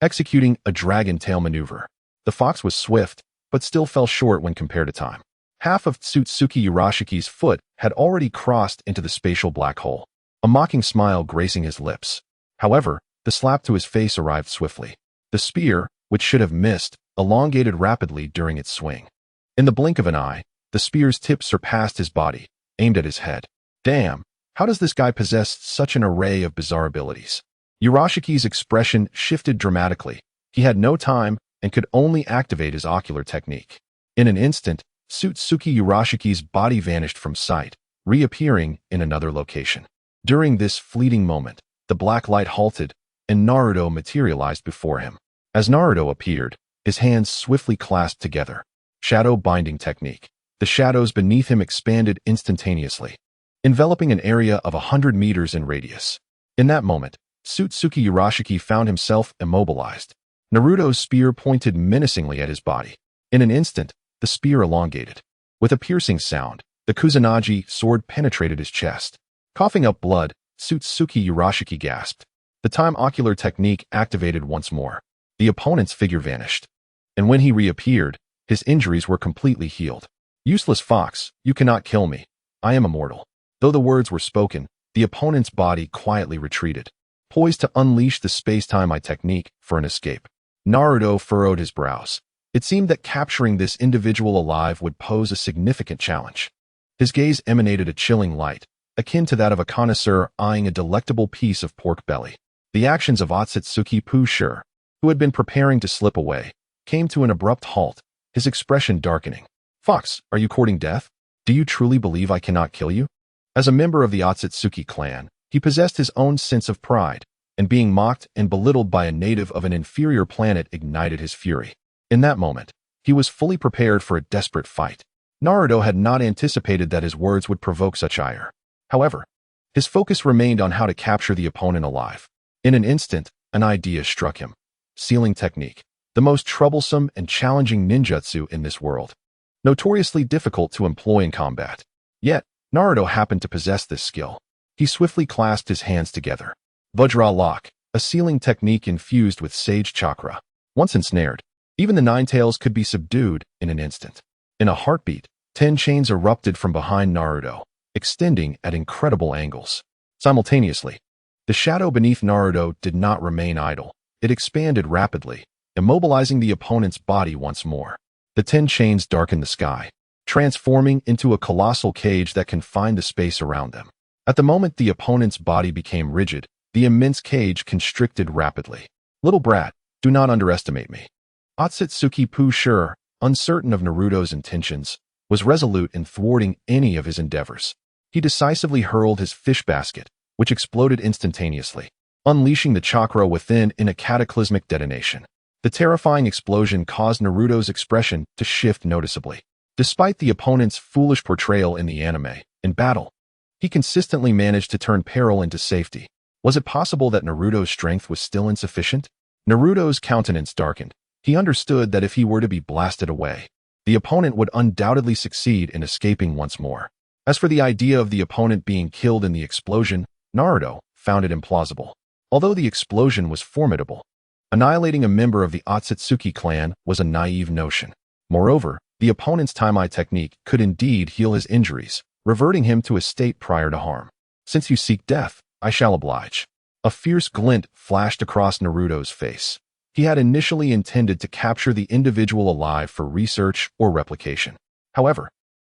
executing a dragon tail maneuver. The fox was swift, but still fell short when compared to time. Half of Sutsuki Urashiki's foot had already crossed into the spatial black hole, a mocking smile gracing his lips. However, the slap to his face arrived swiftly. The spear, which should have missed, elongated rapidly during its swing. In the blink of an eye, the spear's tip surpassed his body, aimed at his head. Damn, how does this guy possess such an array of bizarre abilities? Urashiki's expression shifted dramatically. He had no time and could only activate his ocular technique. In an instant, Sutsuki Urashiki's body vanished from sight, reappearing in another location. During this fleeting moment, the black light halted, and Naruto materialized before him. As Naruto appeared, his hands swiftly clasped together. Shadow binding technique. The shadows beneath him expanded instantaneously, enveloping an area of 100 meters in radius. In that moment, Sutsuki Urashiki found himself immobilized. Naruto's spear pointed menacingly at his body. In an instant, the spear elongated. With a piercing sound, the Kusanagi sword penetrated his chest. Coughing up blood, Sutsuki Urashiki gasped. The time ocular technique activated once more. The opponent's figure vanished. And when he reappeared, his injuries were completely healed. Useless fox, you cannot kill me. I am immortal. Though the words were spoken, the opponent's body quietly retreated, poised to unleash the space-time technique for an escape. Naruto furrowed his brows. It seemed that capturing this individual alive would pose a significant challenge. His gaze emanated a chilling light, akin to that of a connoisseur eyeing a delectable piece of pork belly. The actions of Akatsuki Initiative, who had been preparing to slip away, came to an abrupt halt, his expression darkening. Fox, are you courting death? Do you truly believe I cannot kill you? As a member of the Akatsuki clan, he possessed his own sense of pride, and being mocked and belittled by a native of an inferior planet ignited his fury. In that moment, he was fully prepared for a desperate fight. Naruto had not anticipated that his words would provoke such ire. However, his focus remained on how to capture the opponent alive. In an instant, an idea struck him. Sealing technique, the most troublesome and challenging ninjutsu in this world. Notoriously difficult to employ in combat. Yet, Naruto happened to possess this skill. He swiftly clasped his hands together. Vajra lock, a sealing technique infused with sage chakra. Once ensnared, even the Nine Tails could be subdued in an instant. In a heartbeat, 10 chains erupted from behind Naruto, extending at incredible angles. Simultaneously, the shadow beneath Naruto did not remain idle. It expanded rapidly, immobilizing the opponent's body once more. The 10 chains darkened the sky, transforming into a colossal cage that confined the space around them. At the moment the opponent's body became rigid, the immense cage constricted rapidly. Little brat, do not underestimate me. Akatsuki Initiative, uncertain of Naruto's intentions, was resolute in thwarting any of his endeavors. He decisively hurled his fish basket, which exploded instantaneously, unleashing the chakra within in a cataclysmic detonation. The terrifying explosion caused Naruto's expression to shift noticeably. Despite the opponent's foolish portrayal in the anime, in battle, he consistently managed to turn peril into safety. Was it possible that Naruto's strength was still insufficient? Naruto's countenance darkened. He understood that if he were to be blasted away, the opponent would undoubtedly succeed in escaping once more. As for the idea of the opponent being killed in the explosion, Naruto found it implausible. Although the explosion was formidable, annihilating a member of the Akatsuki clan was a naive notion. Moreover, the opponent's Taimai technique could indeed heal his injuries, reverting him to a state prior to harm. Since you seek death, I shall oblige. A fierce glint flashed across Naruto's face. He had initially intended to capture the individual alive for research or replication. However,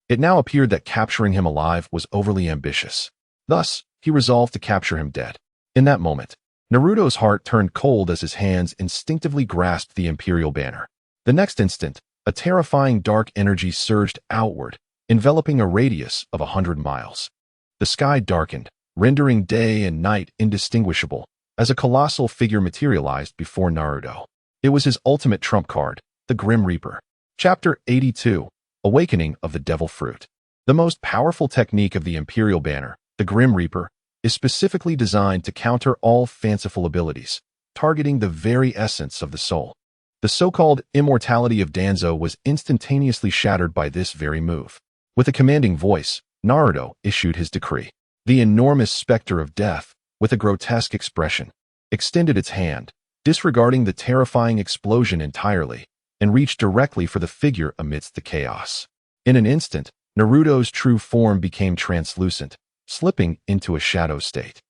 it now appeared that capturing him alive was overly ambitious. Thus, he resolved to capture him dead. In that moment, Naruto's heart turned cold as his hands instinctively grasped the Imperial Banner. The next instant, a terrifying dark energy surged outward, enveloping a radius of 100 miles. The sky darkened, rendering day and night indistinguishable, as a colossal figure materialized before Naruto. It was his ultimate trump card, the Grim Reaper. Chapter 82, Awakening of the Devil Fruit. The most powerful technique of the Imperial Banner, the Grim Reaper, is specifically designed to counter all fanciful abilities, targeting the very essence of the soul. The so-called immortality of Danzo was instantaneously shattered by this very move. With a commanding voice, Naruto issued his decree. The enormous specter of death, with a grotesque expression, extended its hand, disregarding the terrifying explosion entirely, and reached directly for the figure amidst the chaos. In an instant, Naruto's true form became translucent, slipping into a shadow state.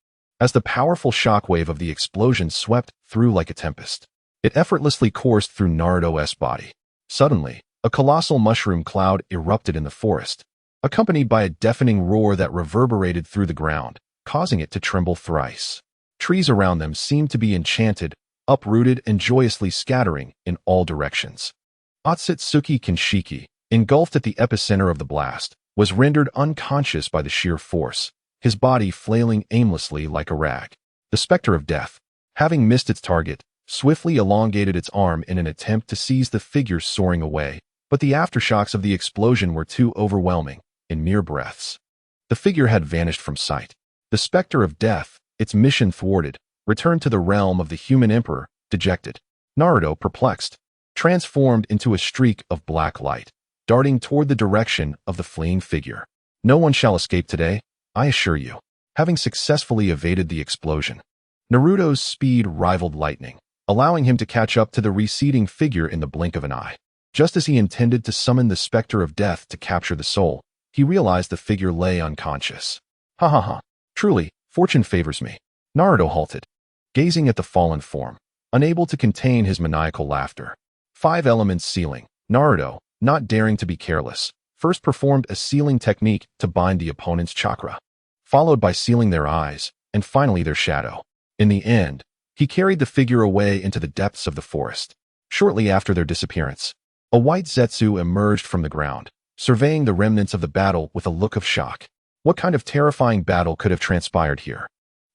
As the powerful shockwave of the explosion swept through like a tempest, it effortlessly coursed through Naruto's body. Suddenly, a colossal mushroom cloud erupted in the forest, accompanied by a deafening roar that reverberated through the ground, causing it to tremble thrice. Trees around them seemed to be enchanted, uprooted and joyously scattering in all directions. Akatsuki Initiative, engulfed at the epicenter of the blast, was rendered unconscious by the sheer force, his body flailing aimlessly like a rag. The specter of death, having missed its target, swiftly elongated its arm in an attempt to seize the figure soaring away, but the aftershocks of the explosion were too overwhelming. In mere breaths, the figure had vanished from sight. The specter of death, its mission thwarted, returned to the realm of the human emperor, dejected. Naruto, perplexed, transformed into a streak of black light, darting toward the direction of the fleeing figure. No one shall escape today, I assure you. Having successfully evaded the explosion, Naruto's speed rivaled lightning, allowing him to catch up to the receding figure in the blink of an eye. Just as he intended to summon the specter of death to capture the soul, he realized the figure lay unconscious. Ha ha ha. Truly, fortune favors me. Naruto halted, gazing at the fallen form, unable to contain his maniacal laughter. 5 elements sealing. Naruto, not daring to be careless, first performed a sealing technique to bind the opponent's chakra, followed by sealing their eyes, and finally their shadow. In the end, he carried the figure away into the depths of the forest. Shortly after their disappearance, a white Zetsu emerged from the ground, surveying the remnants of the battle with a look of shock. What kind of terrifying battle could have transpired here?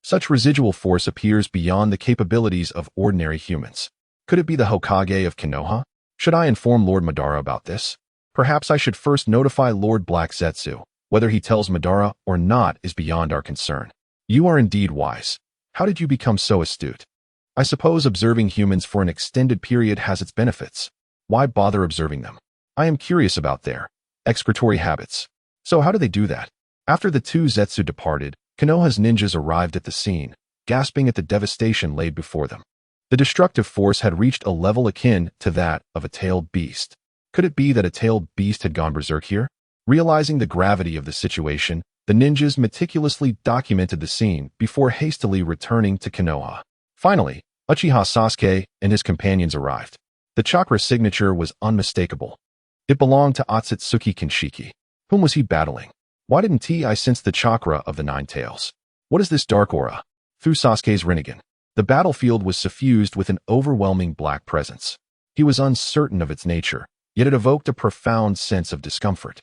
Such residual force appears beyond the capabilities of ordinary humans. Could it be the Hokage of Konoha? Should I inform Lord Madara about this? Perhaps I should first notify Lord Black Zetsu. Whether he tells Madara or not is beyond our concern. You are indeed wise. How did you become so astute? I suppose observing humans for an extended period has its benefits. Why bother observing them? I am curious about their excretory habits. So how do they do that? After the 2 Zetsu departed, Konoha's ninjas arrived at the scene, gasping at the devastation laid before them. The destructive force had reached a level akin to that of a tailed beast. Could it be that a tailed beast had gone berserk here? Realizing the gravity of the situation, the ninjas meticulously documented the scene before hastily returning to Konoha. Finally, Uchiha Sasuke and his companions arrived. The chakra signature was unmistakable. It belonged to Akatsuki Initiative. Whom was he battling? Why didn't I sense the chakra of the 9 tails? What is this dark aura? Through Sasuke's Rinnegan, the battlefield was suffused with an overwhelming black presence. He was uncertain of its nature, yet it evoked a profound sense of discomfort.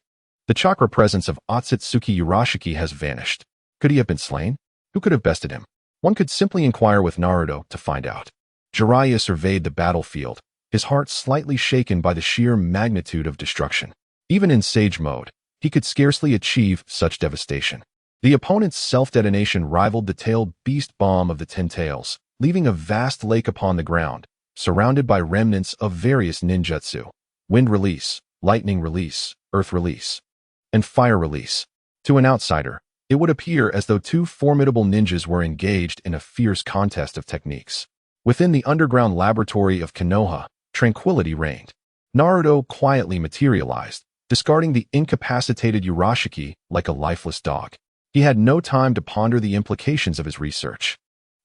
The chakra presence of Akatsuki Initiative has vanished. Could he have been slain? Who could have bested him? One could simply inquire with Naruto to find out. Jiraiya surveyed the battlefield, his heart slightly shaken by the sheer magnitude of destruction. Even in sage mode, he could scarcely achieve such devastation. The opponent's self-detonation rivaled the tailed beast bomb of the 10 tails, leaving a vast lake upon the ground, surrounded by remnants of various ninjutsu: wind release, lightning release, earth release, and fire release. To an outsider, it would appear as though 2 formidable ninjas were engaged in a fierce contest of techniques. Within the underground laboratory of Konoha, tranquility reigned. Naruto quietly materialized, discarding the incapacitated Urashiki like a lifeless dog. He had no time to ponder the implications of his research.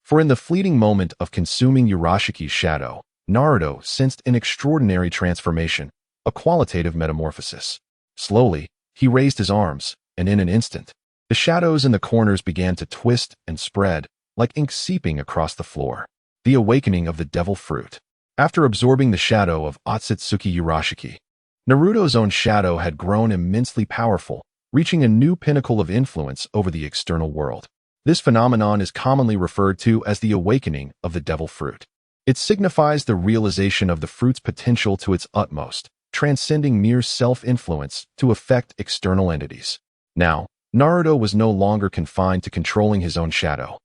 For in the fleeting moment of consuming Urashiki's shadow, Naruto sensed an extraordinary transformation, a qualitative metamorphosis. Slowly, he raised his arms, and in an instant, the shadows in the corners began to twist and spread, like ink seeping across the floor. The awakening of the devil fruit. After absorbing the shadow of Akatsuki Initiative, Naruto's own shadow had grown immensely powerful, reaching a new pinnacle of influence over the external world. This phenomenon is commonly referred to as the awakening of the devil fruit. It signifies the realization of the fruit's potential to its utmost, transcending mere self-influence to affect external entities. Now, Naruto was no longer confined to controlling his own shadow.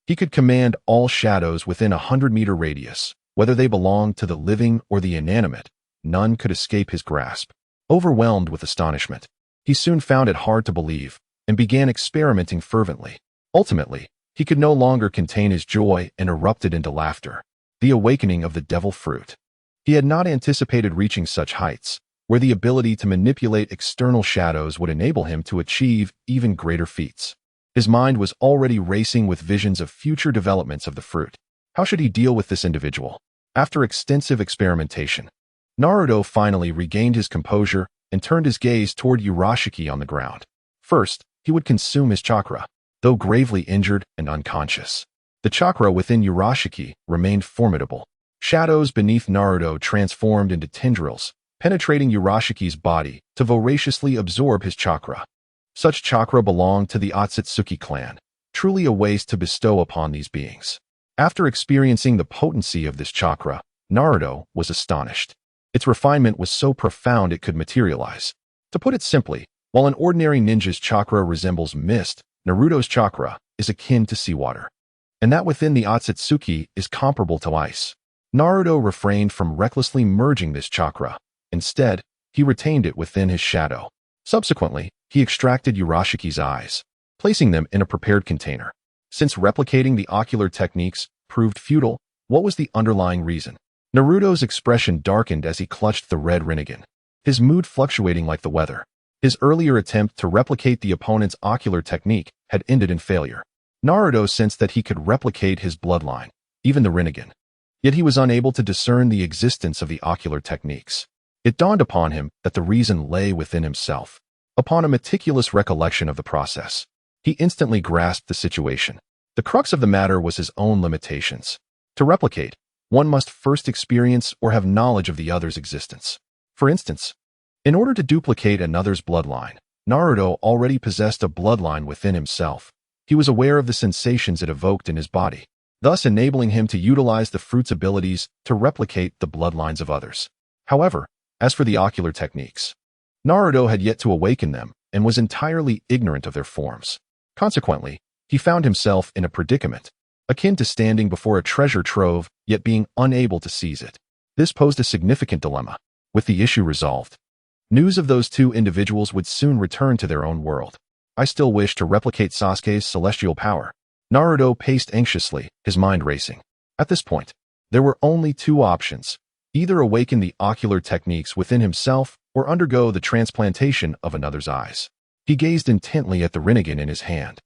He could command all shadows within a 100-meter radius, whether they belonged to the living or the inanimate. None could escape his grasp. Overwhelmed with astonishment, he soon found it hard to believe and began experimenting fervently. Ultimately, he could no longer contain his joy and erupted into laughter. The awakening of the devil fruit. He had not anticipated reaching such heights, where the ability to manipulate external shadows would enable him to achieve even greater feats. His mind was already racing with visions of future developments of the fruit. How should he deal with this individual? After extensive experimentation, Naruto finally regained his composure and turned his gaze toward Urashiki on the ground. First, he would consume his chakra, though gravely injured and unconscious. The chakra within Urashiki remained formidable. Shadows beneath Naruto transformed into tendrils, penetrating Urashiki's body to voraciously absorb his chakra. Such chakra belonged to the Akatsuki clan, truly a waste to bestow upon these beings. After experiencing the potency of this chakra, Naruto was astonished. Its refinement was so profound it could materialize. To put it simply, while an ordinary ninja's chakra resembles mist, Naruto's chakra is akin to seawater. And that within the Akatsuki is comparable to ice. Naruto refrained from recklessly merging this chakra. Instead, he retained it within his shadow. Subsequently, he extracted Urashiki's eyes, placing them in a prepared container. Since replicating the ocular techniques proved futile, what was the underlying reason? Naruto's expression darkened as he clutched the red Rinnegan, his mood fluctuating like the weather. His earlier attempt to replicate the opponent's ocular technique had ended in failure. Naruto sensed that he could replicate his bloodline, even the Rinnegan. Yet he was unable to discern the existence of the ocular techniques. It dawned upon him that the reason lay within himself. Upon a meticulous recollection of the process, he instantly grasped the situation. The crux of the matter was his own limitations. To replicate, one must first experience or have knowledge of the other's existence. For instance, in order to duplicate another's bloodline, Naruto already possessed a bloodline within himself. He was aware of the sensations it evoked in his body, thus enabling him to utilize the fruit's abilities to replicate the bloodlines of others. However, as for the ocular techniques, Naruto had yet to awaken them and was entirely ignorant of their forms. Consequently, he found himself in a predicament, akin to standing before a treasure trove yet being unable to seize it. This posed a significant dilemma. With the issue resolved, news of those two individuals would soon return to their own world. I still wish to replicate Sasuke's celestial power. Naruto paced anxiously, his mind racing. At this point, there were only two options: either awaken the ocular techniques within himself or undergo the transplantation of another's eyes. He gazed intently at the Rinnegan in his hand.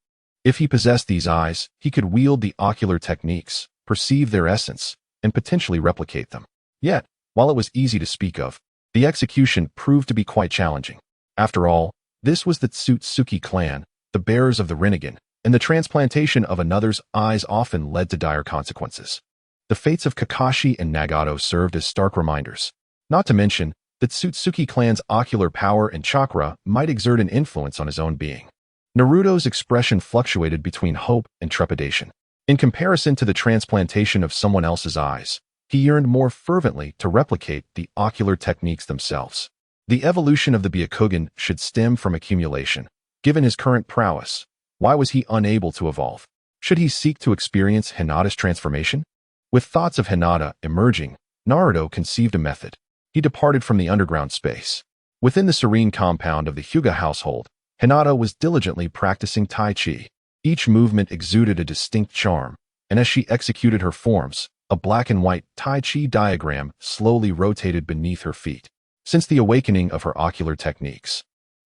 If he possessed these eyes, he could wield the ocular techniques, perceive their essence, and potentially replicate them. Yet, while it was easy to speak of, the execution proved to be quite challenging. After all, this was the Akatsuki clan, the bearers of the Rinnegan, and the transplantation of another's eyes often led to dire consequences. The fates of Kakashi and Nagato served as stark reminders. Not to mention, the Akatsuki clan's ocular power and chakra might exert an influence on his own being. Naruto's expression fluctuated between hope and trepidation. In comparison to the transplantation of someone else's eyes, he yearned more fervently to replicate the ocular techniques themselves. The evolution of the Byakugan should stem from accumulation. Given his current prowess, why was he unable to evolve? Should he seek to experience Hinata's transformation? With thoughts of Hinata emerging, Naruto conceived a method. He departed from the underground space. Within the serene compound of the Hyuga household, Hinata was diligently practicing Tai Chi. Each movement exuded a distinct charm, and as she executed her forms, a black and white Tai Chi diagram slowly rotated beneath her feet. Since the awakening of her ocular techniques,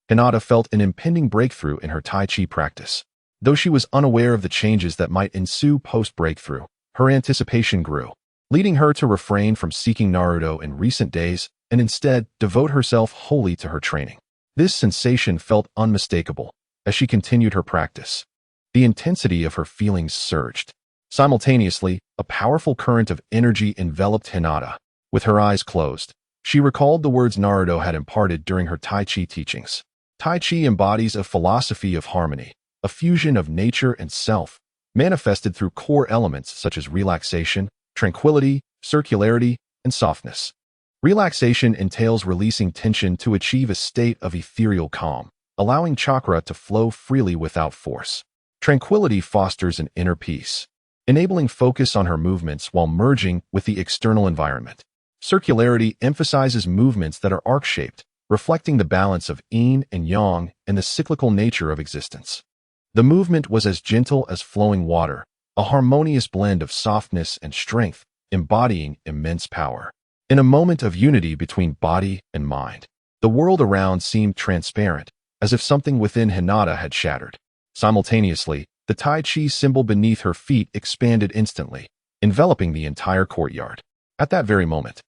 Hinata felt an impending breakthrough in her Tai Chi practice. Though she was unaware of the changes that might ensue post-breakthrough, her anticipation grew, leading her to refrain from seeking Naruto in recent days and instead devote herself wholly to her training. This sensation felt unmistakable as she continued her practice. The intensity of her feelings surged. Simultaneously, a powerful current of energy enveloped Hinata. With her eyes closed, she recalled the words Naruto had imparted during her Tai Chi teachings. Tai Chi embodies a philosophy of harmony, a fusion of nature and self, manifested through core elements such as relaxation, tranquility, circularity, and softness. Relaxation entails releasing tension to achieve a state of ethereal calm, allowing chakra to flow freely without force. Tranquility fosters an inner peace, enabling focus on her movements while merging with the external environment. Circularity emphasizes movements that are arc-shaped, reflecting the balance of yin and yang and the cyclical nature of existence. The movement was as gentle as flowing water, a harmonious blend of softness and strength, embodying immense power. In a moment of unity between body and mind, the world around seemed transparent, as if something within Hinata had shattered. Simultaneously, the Tai Chi symbol beneath her feet expanded instantly, enveloping the entire courtyard. At that very moment,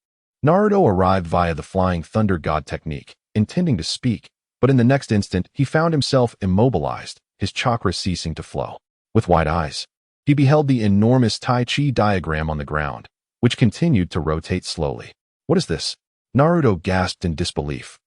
Naruto arrived via the Flying Thunder God technique, intending to speak, but in the next instant he found himself immobilized, his chakra ceasing to flow. With wide eyes, he beheld the enormous Tai Chi diagram on the ground, which continued to rotate slowly. What is this? Naruto gasped in disbelief,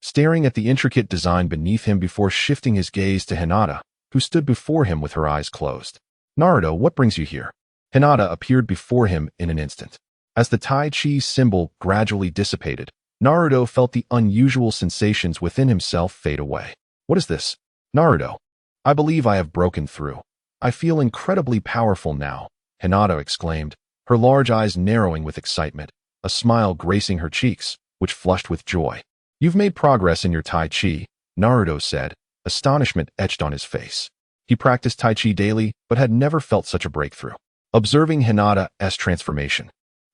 staring at the intricate design beneath him before shifting his gaze to Hinata, who stood before him with her eyes closed. Naruto, what brings you here? Hinata appeared before him in an instant. As the Tai Chi symbol gradually dissipated, Naruto felt the unusual sensations within himself fade away. What is this? Naruto, I believe I have broken through. I feel incredibly powerful now, Hinata exclaimed, her large eyes narrowing with excitement, a smile gracing her cheeks, which flushed with joy. You've made progress in your Tai Chi, Naruto said, astonishment etched on his face. He practiced Tai Chi daily, but had never felt such a breakthrough. Observing Hinata's transformation,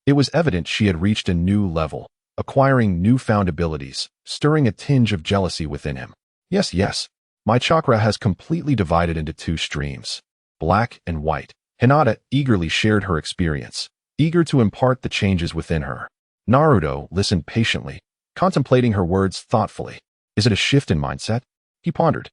it was evident she had reached a new level, acquiring newfound abilities, stirring a tinge of jealousy within him. Yes, my chakra has completely divided into two streams, black and white. Hinata eagerly shared her experience, eager to impart the changes within her. Naruto listened patiently, contemplating her words thoughtfully. Is it a shift in mindset? He pondered.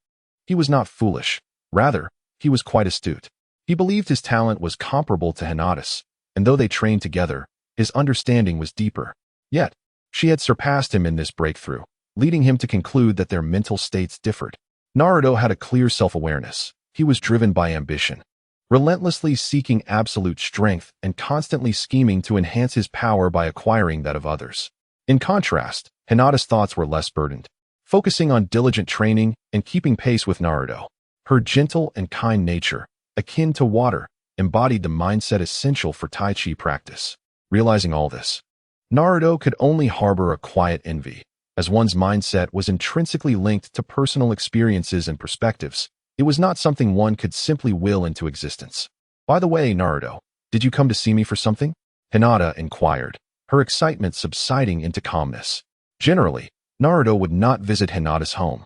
He was not foolish. Rather, he was quite astute. He believed his talent was comparable to Hinata's, and though they trained together, his understanding was deeper. Yet, she had surpassed him in this breakthrough, leading him to conclude that their mental states differed. Naruto had a clear self-awareness. He was driven by ambition, relentlessly seeking absolute strength and constantly scheming to enhance his power by acquiring that of others. In contrast, Hinata's thoughts were less burdened, focusing on diligent training and keeping pace with Naruto. Her gentle and kind nature, akin to water, embodied the mindset essential for Tai Chi practice. Realizing all this, Naruto could only harbor a quiet envy. As one's mindset was intrinsically linked to personal experiences and perspectives, it was not something one could simply will into existence. By the way, Naruto, did you come to see me for something? Hinata inquired, her excitement subsiding into calmness. Generally, Naruto would not visit Hinata's home,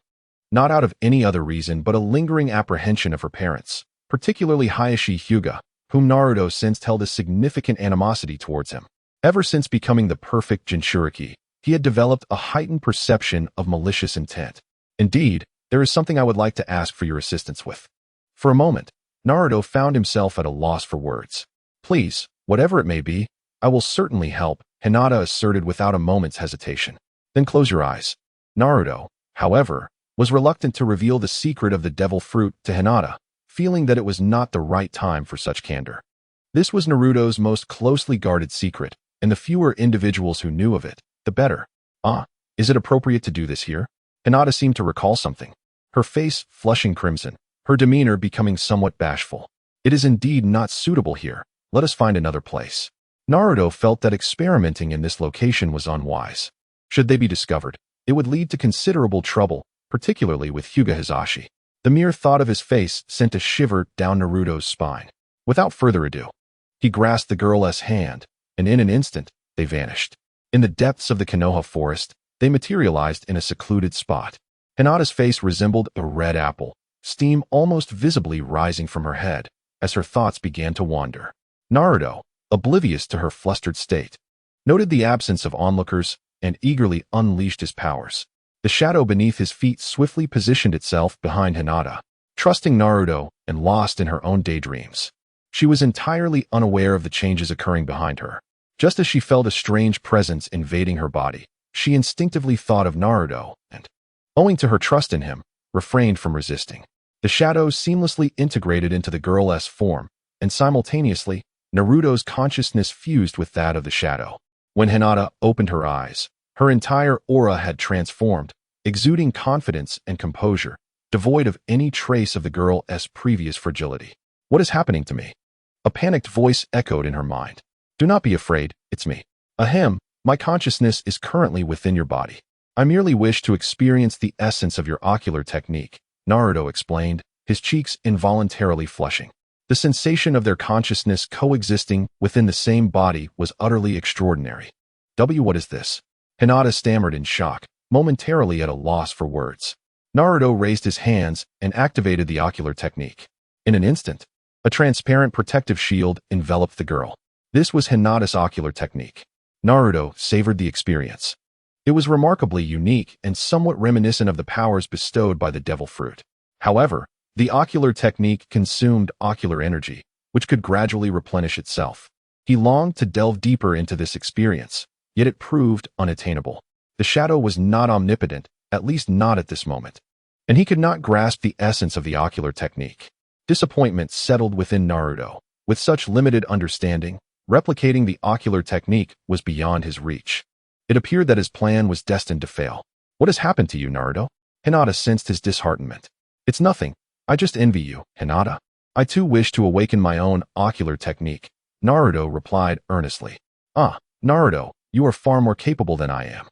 not out of any other reason but a lingering apprehension of her parents, particularly Hayashi Hyuga, whom Naruto sensed held a significant animosity towards him. Ever since becoming the perfect Jinchuriki, he had developed a heightened perception of malicious intent. Indeed, there is something I would like to ask for your assistance with. For a moment, Naruto found himself at a loss for words. Please, whatever it may be, I will certainly help, Hinata asserted without a moment's hesitation. Then close your eyes. Naruto, however, was reluctant to reveal the secret of the devil fruit to Hinata, feeling that it was not the right time for such candor. This was Naruto's most closely guarded secret, and the fewer individuals who knew of it, the better. Is it appropriate to do this here? Hinata seemed to recall something, her face flushing crimson, her demeanor becoming somewhat bashful. It is indeed not suitable here. Let us find another place. Naruto felt that experimenting in this location was unwise. Should they be discovered, it would lead to considerable trouble, particularly with Hyuga Hisashi. The mere thought of his face sent a shiver down Naruto's spine. Without further ado, he grasped the girl's hand, and in an instant, they vanished. In the depths of the Konoha forest, they materialized in a secluded spot. Hinata's face resembled a red apple, steam almost visibly rising from her head as her thoughts began to wander. Naruto, oblivious to her flustered state, noted the absence of onlookers and eagerly unleashed his powers. The shadow beneath his feet swiftly positioned itself behind Hinata, trusting Naruto and lost in her own daydreams. She was entirely unaware of the changes occurring behind her. Just as she felt a strange presence invading her body, she instinctively thought of Naruto and, owing to her trust in him, refrained from resisting. The shadow seamlessly integrated into the girl's form, and simultaneously, Naruto's consciousness fused with that of the shadow. When Hinata opened her eyes, her entire aura had transformed, exuding confidence and composure, devoid of any trace of the girl's previous fragility. What is happening to me? A panicked voice echoed in her mind. Do not be afraid, it's me. Ahem, my consciousness is currently within your body. I merely wish to experience the essence of your ocular technique, Naruto explained, his cheeks involuntarily flushing. The sensation of their consciousness coexisting within the same body was utterly extraordinary. What is this? Hinata stammered in shock, momentarily at a loss for words. Naruto raised his hands and activated the ocular technique. In an instant, a transparent protective shield enveloped the girl. This was Hinata's ocular technique. Naruto savored the experience. It was remarkably unique and somewhat reminiscent of the powers bestowed by the devil fruit. However, the ocular technique consumed ocular energy, which could gradually replenish itself. He longed to delve deeper into this experience, yet it proved unattainable. The shadow was not omnipotent, at least not at this moment, and he could not grasp the essence of the ocular technique. Disappointment settled within Naruto. With such limited understanding, replicating the ocular technique was beyond his reach. It appeared that his plan was destined to fail. What has happened to you, Naruto? Hinata sensed his disheartenment. It's nothing. I just envy you, Hinata. I too wish to awaken my own ocular technique, Naruto replied earnestly. Naruto, you are far more capable than I am.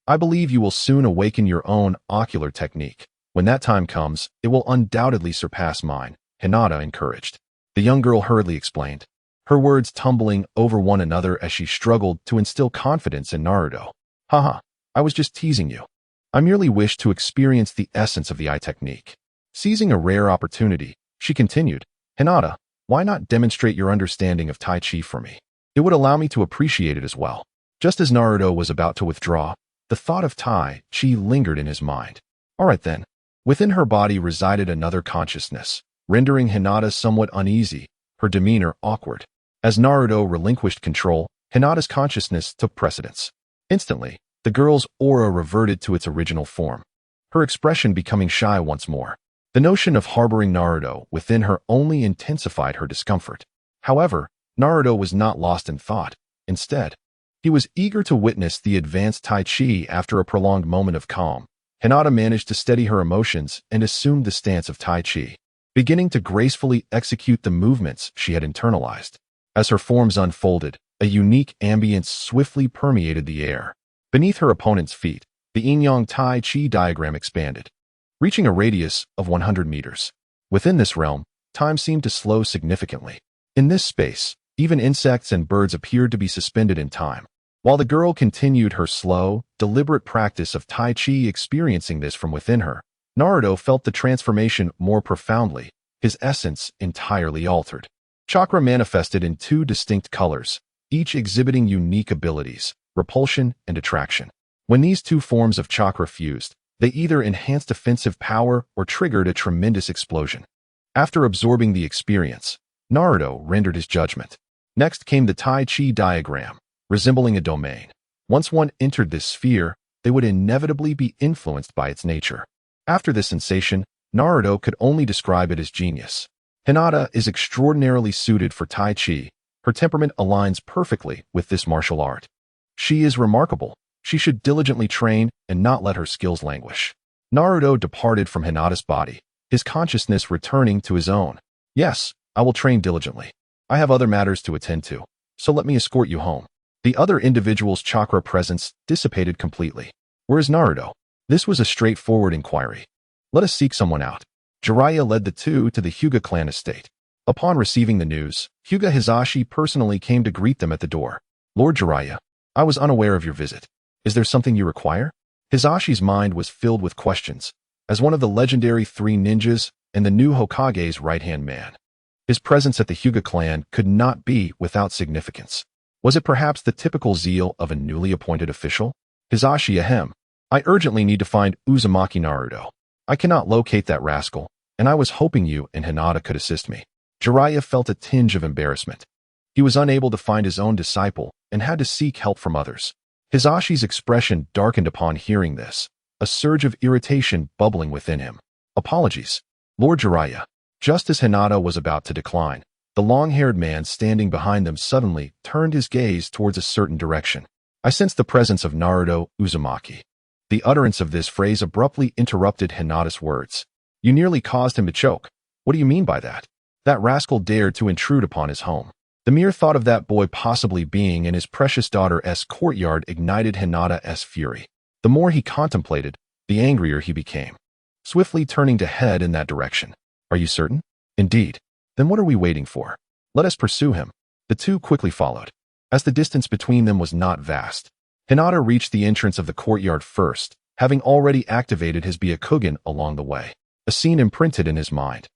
I believe you will soon awaken your own ocular technique. When that time comes, it will undoubtedly surpass mine, Hinata encouraged. The young girl hurriedly explained, her words tumbling over one another as she struggled to instill confidence in Naruto. Haha, I was just teasing you. I merely wished to experience the essence of the eye technique. Seizing a rare opportunity, she continued, Hinata, why not demonstrate your understanding of Tai Chi for me? It would allow me to appreciate it as well. Just as Naruto was about to withdraw, the thought of Tai Chi lingered in his mind. All right then. Within her body resided another consciousness, rendering Hinata somewhat uneasy, her demeanor awkward. As Naruto relinquished control, Hinata's consciousness took precedence. Instantly, the girl's aura reverted to its original form, her expression becoming shy once more. The notion of harboring Naruto within her only intensified her discomfort. However, Naruto was not lost in thought. Instead, he was eager to witness the advanced Tai Chi. After a prolonged moment of calm, Hinata managed to steady her emotions and assumed the stance of Tai Chi, beginning to gracefully execute the movements she had internalized. As her forms unfolded, a unique ambience swiftly permeated the air. Beneath her opponent's feet, the yin-yang Tai Chi diagram expanded, reaching a radius of 100 meters. Within this realm, time seemed to slow significantly. In this space, even insects and birds appeared to be suspended in time. While the girl continued her slow, deliberate practice of Tai Chi, experiencing this from within her, Naruto felt the transformation more profoundly, his essence entirely altered. Chakra manifested in two distinct colors, each exhibiting unique abilities, repulsion and attraction. When these two forms of chakra fused, they either enhanced offensive power or triggered a tremendous explosion. After absorbing the experience, Naruto rendered his judgment. Next came the Tai Chi diagram, resembling a domain. Once one entered this sphere, they would inevitably be influenced by its nature. After this sensation, Naruto could only describe it as genius. Hinata is extraordinarily suited for Tai Chi. Her temperament aligns perfectly with this martial art. She is remarkable. She should diligently train and not let her skills languish. Naruto departed from Hinata's body, his consciousness returning to his own. Yes, I will train diligently. I have other matters to attend to, so let me escort you home. The other individual's chakra presence dissipated completely. Where is Naruto? This was a straightforward inquiry. Let us seek someone out. Jiraiya led the two to the Hyuga clan estate. Upon receiving the news, Hyuga Hisashi personally came to greet them at the door. Lord Jiraiya, I was unaware of your visit. Is there something you require? Hisashi's mind was filled with questions. As one of the legendary three ninjas and the new Hokage's right-hand man, his presence at the Hyuga clan could not be without significance. Was it perhaps the typical zeal of a newly appointed official? Hisashi, ahem. I urgently need to find Uzumaki Naruto. I cannot locate that rascal, and I was hoping you and Hinata could assist me. Jiraiya felt a tinge of embarrassment. He was unable to find his own disciple and had to seek help from others. Hisashi's expression darkened upon hearing this, a surge of irritation bubbling within him. Apologies, Lord Jiraiya. Just as Hinata was about to decline, the long-haired man standing behind them suddenly turned his gaze towards a certain direction. I sensed the presence of Naruto Uzumaki. The utterance of this phrase abruptly interrupted Hinata's words. You nearly caused him to choke. What do you mean by that? That rascal dared to intrude upon his home. The mere thought of that boy possibly being in his precious daughter's courtyard ignited Hinata's fury. The more he contemplated, the angrier he became. Swiftly turning to head in that direction. Are you certain? Indeed. Then what are we waiting for? Let us pursue him. The two quickly followed. As the distance between them was not vast, Hinata reached the entrance of the courtyard first, having already activated his Byakugan along the way. A scene imprinted in his mind.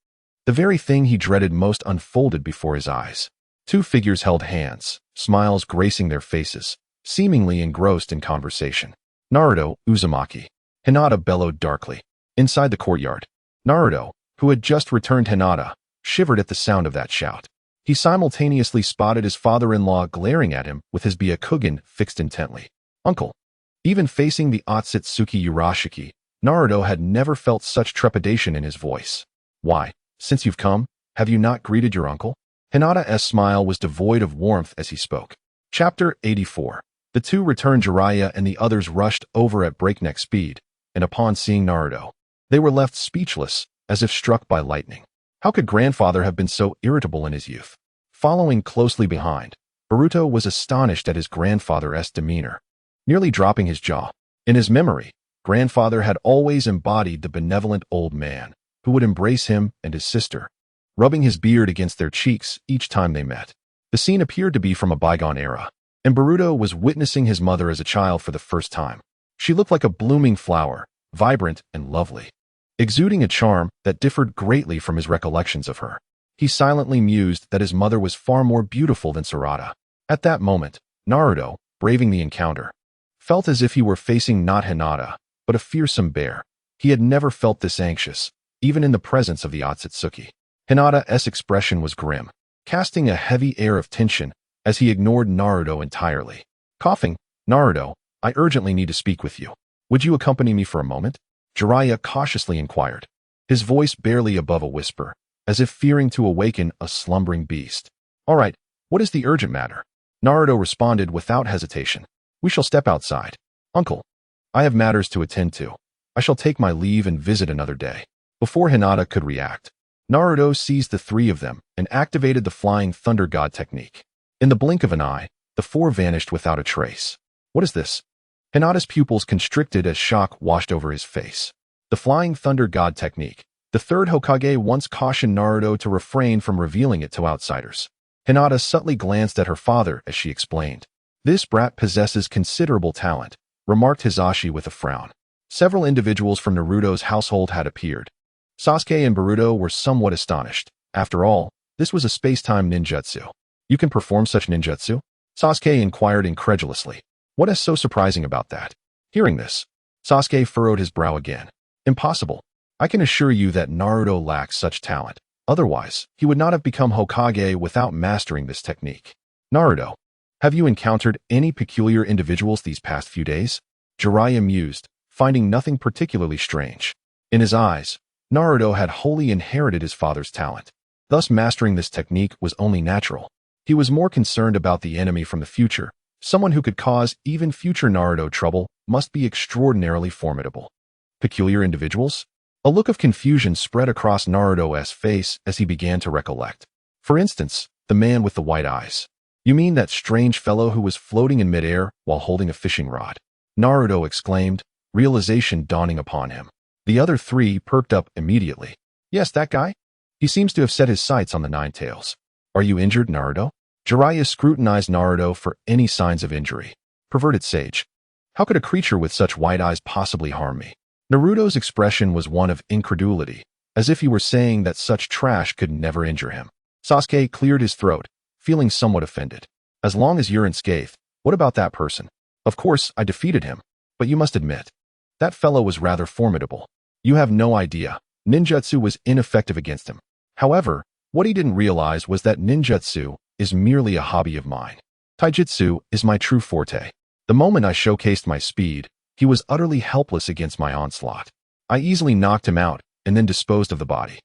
The very thing he dreaded most unfolded before his eyes. Two figures held hands, smiles gracing their faces, seemingly engrossed in conversation. Naruto, Uzumaki. Hinata bellowed darkly. Inside the courtyard, Naruto, who had just returned Hinata, shivered at the sound of that shout. He simultaneously spotted his father-in-law glaring at him with his Byakugan fixed intently. Uncle. Even facing the Akatsuki Urashiki, Naruto had never felt such trepidation in his voice. Why, since you've come, have you not greeted your uncle? Hinata's smile was devoid of warmth as he spoke. Chapter 84. The two returned. Jiraiya and the others rushed over at breakneck speed, and upon seeing Naruto, they were left speechless, as if struck by lightning. How could grandfather have been so irritable in his youth? Following closely behind, Boruto was astonished at his grandfather's demeanor, nearly dropping his jaw. In his memory, grandfather had always embodied the benevolent old man who would embrace him and his sister, rubbing his beard against their cheeks each time they met. The scene appeared to be from a bygone era, and Boruto was witnessing his mother as a child for the first time. She looked like a blooming flower, vibrant and lovely, exuding a charm that differed greatly from his recollections of her. He silently mused that his mother was far more beautiful than Sarada. At that moment, Naruto, braving the encounter, felt as if he were facing not Hinata, but a fearsome bear. He had never felt this anxious, even in the presence of the Akatsuki. Hinata's expression was grim, casting a heavy air of tension as he ignored Naruto entirely. Coughing, Naruto, I urgently need to speak with you. Would you accompany me for a moment? Jiraiya cautiously inquired, his voice barely above a whisper, as if fearing to awaken a slumbering beast. All right, what is the urgent matter? Naruto responded without hesitation. We shall step outside. Uncle, I have matters to attend to. I shall take my leave and visit another day. Before Hinata could react, Naruto seized the three of them and activated the Flying Thunder God technique. In the blink of an eye, the four vanished without a trace. What is this? Hinata's pupils constricted as shock washed over his face. The Flying Thunder God technique. The third Hokage once cautioned Naruto to refrain from revealing it to outsiders. Hinata subtly glanced at her father as she explained. This brat possesses considerable talent, remarked Hisashi with a frown. Several individuals from Naruto's household had appeared. Sasuke and Boruto were somewhat astonished. After all, this was a space-time ninjutsu. You can perform such ninjutsu? Sasuke inquired incredulously. What is so surprising about that? Hearing this, Sasuke furrowed his brow again. Impossible. I can assure you that Naruto lacks such talent. Otherwise, he would not have become Hokage without mastering this technique. Naruto, have you encountered any peculiar individuals these past few days? Jiraiya mused, finding nothing particularly strange. In his eyes, Naruto had wholly inherited his father's talent. Thus mastering this technique was only natural. He was more concerned about the enemy from the future. Someone who could cause even future Naruto trouble must be extraordinarily formidable. Peculiar individuals? A look of confusion spread across Naruto's face as he began to recollect. For instance, the man with the white eyes. You mean that strange fellow who was floating in midair while holding a fishing rod? Naruto exclaimed, realization dawning upon him. The other three perked up immediately. Yes, that guy? He seems to have set his sights on the Nine Tails. Are you injured, Naruto? Jiraiya scrutinized Naruto for any signs of injury. Perverted sage. How could a creature with such white eyes possibly harm me? Naruto's expression was one of incredulity, as if he were saying that such trash could never injure him. Sasuke cleared his throat, feeling somewhat offended. As long as you're unscathed, what about that person? Of course, I defeated him, but you must admit, that fellow was rather formidable. You have no idea. Ninjutsu was ineffective against him. However, what he didn't realize was that ninjutsu is merely a hobby of mine. Taijutsu is my true forte. The moment I showcased my speed, he was utterly helpless against my onslaught. I easily knocked him out and then disposed of the body.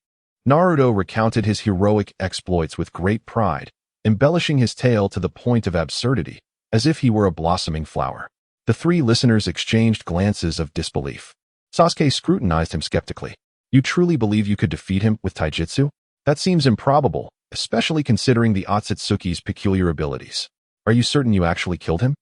Naruto recounted his heroic exploits with great pride, embellishing his tale to the point of absurdity, as if he were a blossoming flower. The three listeners exchanged glances of disbelief. Sasuke scrutinized him skeptically. You truly believe you could defeat him with taijutsu? That seems improbable, especially considering the Akatsuki's peculiar abilities. Are you certain you actually killed him?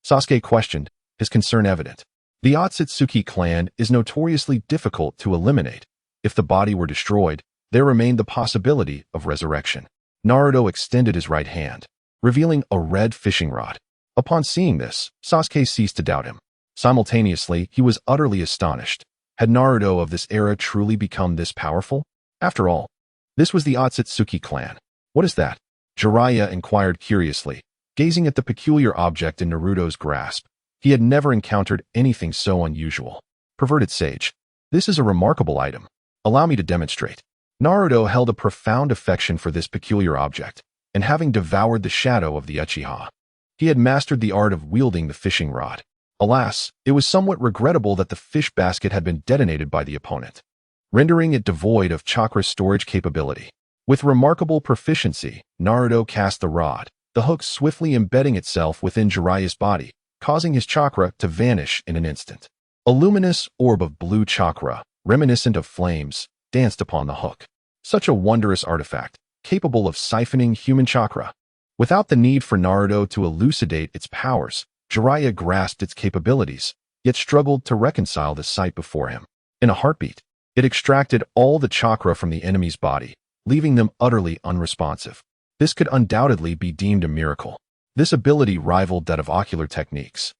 Sasuke questioned, his concern evident. The Akatsuki clan is notoriously difficult to eliminate. If the body were destroyed, there remained the possibility of resurrection. Naruto extended his right hand, revealing a red fishing rod. Upon seeing this, Sasuke ceased to doubt him. Simultaneously, he was utterly astonished. Had Naruto of this era truly become this powerful? After all, this was the Akatsuki clan. What is that? Jiraiya inquired curiously, gazing at the peculiar object in Naruto's grasp. He had never encountered anything so unusual. Perverted sage. This is a remarkable item. Allow me to demonstrate. Naruto held a profound affection for this peculiar object, and having devoured the shadow of the Uchiha, he had mastered the art of wielding the fishing rod. Alas, it was somewhat regrettable that the fish basket had been detonated by the opponent, rendering it devoid of chakra storage capability. With remarkable proficiency, Naruto cast the rod, the hook swiftly embedding itself within Jiraiya's body, causing his chakra to vanish in an instant. A luminous orb of blue chakra, reminiscent of flames, danced upon the hook. Such a wondrous artifact, capable of siphoning human chakra. Without the need for Naruto to elucidate its powers, Jiraiya grasped its capabilities, yet struggled to reconcile the sight before him. In a heartbeat, it extracted all the chakra from the enemy's body, leaving them utterly unresponsive. This could undoubtedly be deemed a miracle. This ability rivaled that of ocular techniques,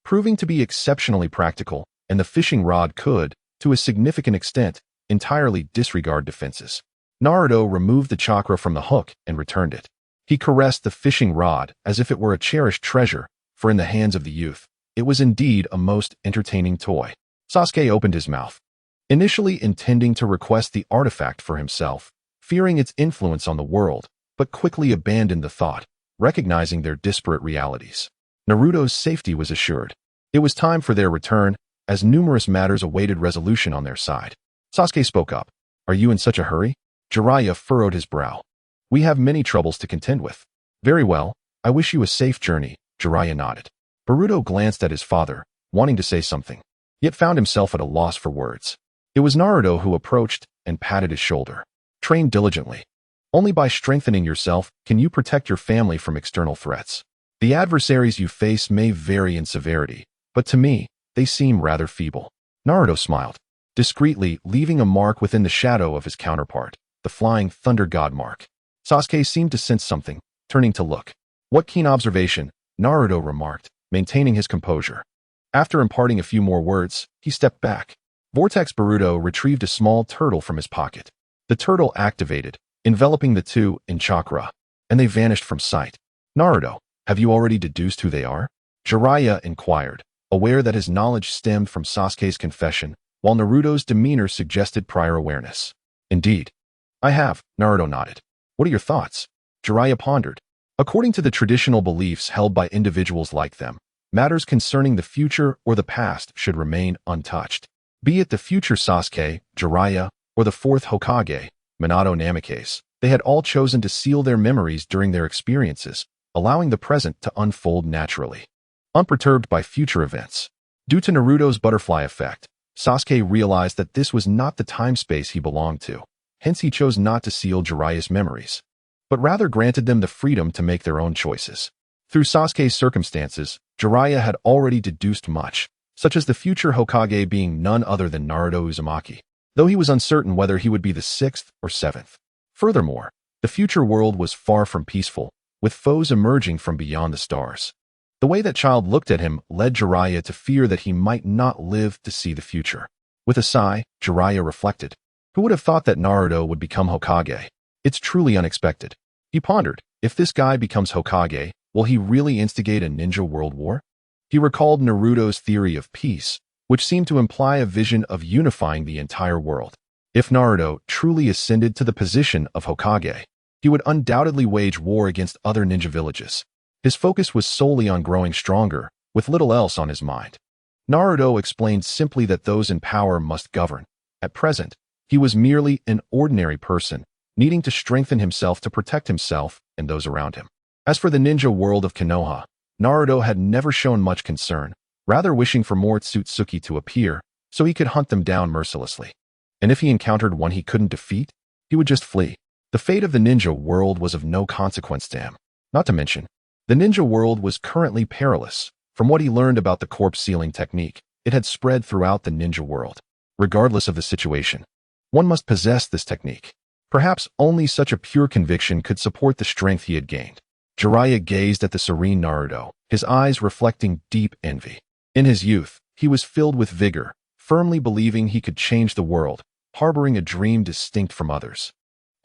proving to be exceptionally practical, and the fishing rod could, to a significant extent, entirely disregard defenses. Naruto removed the chakra from the hook and returned it. He caressed the fishing rod as if it were a cherished treasure, for in the hands of the youth, it was indeed a most entertaining toy. Sasuke opened his mouth, initially intending to request the artifact for himself, fearing its influence on the world, but quickly abandoned the thought, recognizing their disparate realities. Naruto's safety was assured. It was time for their return, as numerous matters awaited resolution on their side. Sasuke spoke up. Are you in such a hurry? Jiraiya furrowed his brow. We have many troubles to contend with. Very well, I wish you a safe journey, Jiraiya nodded. Boruto glanced at his father, wanting to say something, yet found himself at a loss for words. It was Naruto who approached and patted his shoulder. Train diligently. Only by strengthening yourself can you protect your family from external threats. The adversaries you face may vary in severity, but to me, they seem rather feeble. Naruto smiled, discreetly leaving a mark within the shadow of his counterpart, the flying thunder god mark. Sasuke seemed to sense something, turning to look. What keen observation, Naruto remarked, maintaining his composure. After imparting a few more words, he stepped back. Vortex Boruto retrieved a small turtle from his pocket. The turtle activated, enveloping the two in chakra, and they vanished from sight. Naruto, have you already deduced who they are? Jiraiya inquired, aware that his knowledge stemmed from Sasuke's confession, while Naruto's demeanor suggested prior awareness. Indeed. I have, Naruto nodded. What are your thoughts? Jiraiya pondered. According to the traditional beliefs held by individuals like them, matters concerning the future or the past should remain untouched. Be it the future Sasuke, Jiraiya, or the fourth Hokage, Minato Namikaze, they had all chosen to seal their memories during their experiences, allowing the present to unfold naturally, unperturbed by future events. Due to Naruto's butterfly effect, Sasuke realized that this was not the time-space he belonged to. Hence he chose not to seal Jiraiya's memories, but rather granted them the freedom to make their own choices. Through Sasuke's circumstances, Jiraiya had already deduced much, such as the future Hokage being none other than Naruto Uzumaki, though he was uncertain whether he would be the 6th or 7th. Furthermore, the future world was far from peaceful, with foes emerging from beyond the stars. The way that child looked at him led Jiraiya to fear that he might not live to see the future. With a sigh, Jiraiya reflected. Who would have thought that Naruto would become Hokage? It's truly unexpected. He pondered, if this guy becomes Hokage, will he really instigate a ninja world war? He recalled Naruto's theory of peace, which seemed to imply a vision of unifying the entire world. If Naruto truly ascended to the position of Hokage, he would undoubtedly wage war against other ninja villages. His focus was solely on growing stronger, with little else on his mind. Naruto explained simply that those in power must govern. At present, he was merely an ordinary person, needing to strengthen himself to protect himself and those around him. As for the ninja world of Konoha, Naruto had never shown much concern, rather wishing for more Tsutsuki to appear, so he could hunt them down mercilessly. And if he encountered one he couldn't defeat, he would just flee. The fate of the ninja world was of no consequence to him. Not to mention, the ninja world was currently perilous. From what he learned about the corpse sealing technique, it had spread throughout the ninja world. Regardless of the situation, one must possess this technique. Perhaps only such a pure conviction could support the strength he had gained. Jiraiya gazed at the serene Naruto, his eyes reflecting deep envy. In his youth, he was filled with vigor, firmly believing he could change the world, harboring a dream distinct from others,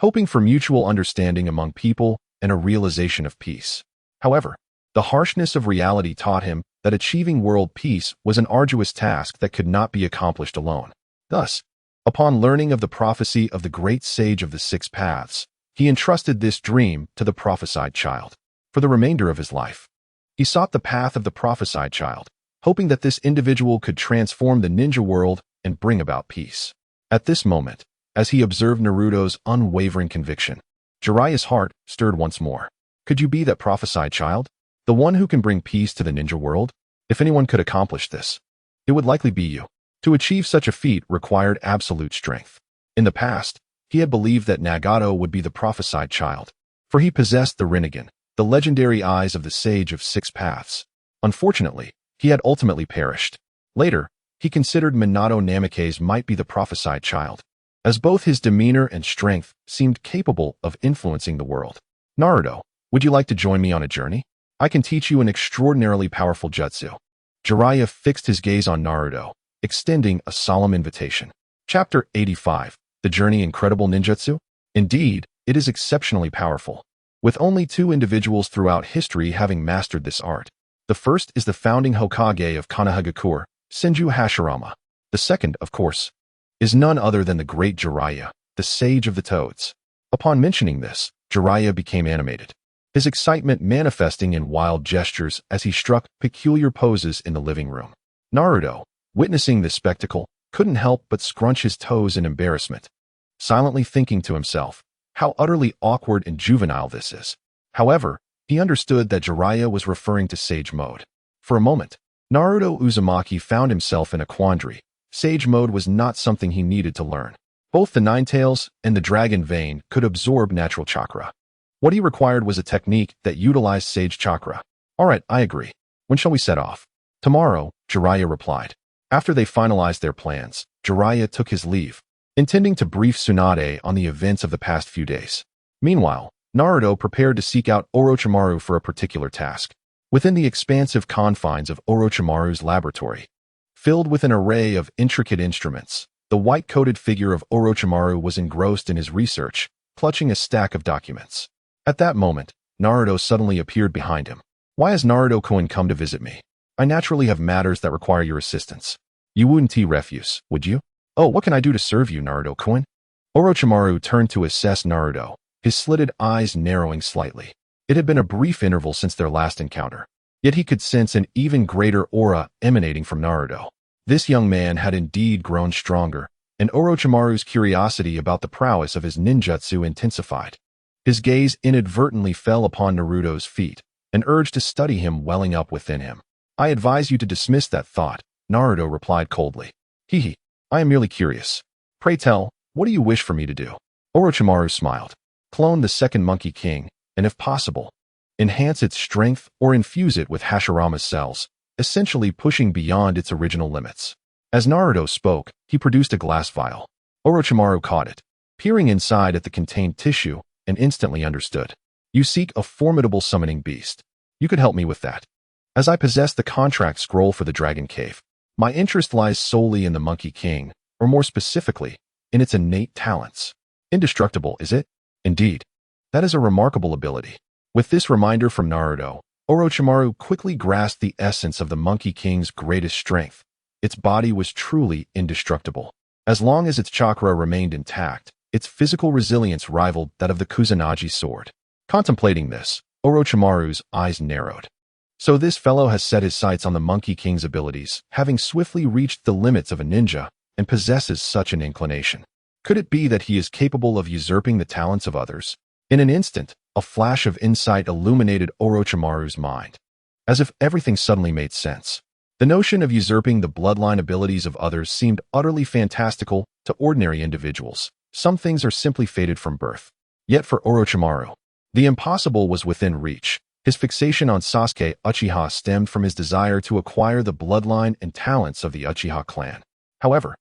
hoping for mutual understanding among people and a realization of peace. However, the harshness of reality taught him that achieving world peace was an arduous task that could not be accomplished alone. Thus, upon learning of the prophecy of the great sage of the six paths, he entrusted this dream to the prophesied child. For the remainder of his life, he sought the path of the prophesied child, hoping that this individual could transform the ninja world and bring about peace. At this moment, as he observed Naruto's unwavering conviction, Jiraiya's heart stirred once more. Could you be that prophesied child? The one who can bring peace to the ninja world? If anyone could accomplish this, it would likely be you. To achieve such a feat required absolute strength. In the past, he had believed that Nagato would be the prophesied child, for he possessed the Rinnegan, the legendary eyes of the Sage of Six Paths. Unfortunately, he had ultimately perished. Later, he considered Minato Namikaze might be the prophesied child, as both his demeanor and strength seemed capable of influencing the world. Naruto, would you like to join me on a journey? I can teach you an extraordinarily powerful jutsu. Jiraiya fixed his gaze on Naruto, extending a solemn invitation. Chapter 85. The Journey Incredible Ninjutsu? Indeed, it is exceptionally powerful, with only two individuals throughout history having mastered this art. The first is the founding Hokage of Konohagakure, Senju Hashirama. The second, of course, is none other than the great Jiraiya, the Sage of the Toads. Upon mentioning this, Jiraiya became animated, his excitement manifesting in wild gestures as he struck peculiar poses in the living room. Naruto, witnessing this spectacle, couldn't help but scrunch his toes in embarrassment, silently thinking to himself, how utterly awkward and juvenile this is. However, he understood that Jiraiya was referring to Sage Mode. For a moment, Naruto Uzumaki found himself in a quandary. Sage Mode was not something he needed to learn. Both the Ninetales and the Dragon Vein could absorb natural chakra. What he required was a technique that utilized Sage Chakra. Alright, I agree. When shall we set off? Tomorrow, Jiraiya replied. After they finalized their plans, Jiraiya took his leave, intending to brief Tsunade on the events of the past few days. Meanwhile, Naruto prepared to seek out Orochimaru for a particular task. Within the expansive confines of Orochimaru's laboratory, filled with an array of intricate instruments, the white-coated figure of Orochimaru was engrossed in his research, clutching a stack of documents. At that moment, Naruto suddenly appeared behind him. Why has Naruto-kun come to visit me? I naturally have matters that require your assistance. You wouldn't refuse, would you? Oh, what can I do to serve you, Naruto-kun? Orochimaru turned to assess Naruto, his slitted eyes narrowing slightly. It had been a brief interval since their last encounter, yet he could sense an even greater aura emanating from Naruto. This young man had indeed grown stronger, and Orochimaru's curiosity about the prowess of his ninjutsu intensified. His gaze inadvertently fell upon Naruto's feet, an urge to study him welling up within him. I advise you to dismiss that thought, Naruto replied coldly. Hehe, I am merely curious. Pray tell, what do you wish for me to do? Orochimaru smiled. Clone the second Monkey King, and if possible, enhance its strength or infuse it with Hashirama's cells, essentially pushing beyond its original limits. As Naruto spoke, he produced a glass vial. Orochimaru caught it, peering inside at the contained tissue, and instantly understood. You seek a formidable summoning beast. You could help me with that. As I possess the contract scroll for the Dragon Cave, my interest lies solely in the Monkey King, or more specifically, in its innate talents. Indestructible, is it? Indeed. That is a remarkable ability. With this reminder from Naruto, Orochimaru quickly grasped the essence of the Monkey King's greatest strength. Its body was truly indestructible. As long as its chakra remained intact, its physical resilience rivaled that of the Kusanagi sword. Contemplating this, Orochimaru's eyes narrowed. So this fellow has set his sights on the Monkey King's abilities, having swiftly reached the limits of a ninja, and possesses such an inclination. Could it be that he is capable of usurping the talents of others? In an instant, a flash of insight illuminated Orochimaru's mind. As if everything suddenly made sense. The notion of usurping the bloodline abilities of others seemed utterly fantastical to ordinary individuals. Some things are simply fated from birth. Yet for Orochimaru, the impossible was within reach. His fixation on Sasuke Uchiha stemmed from his desire to acquire the bloodline and talents of the Uchiha clan. However,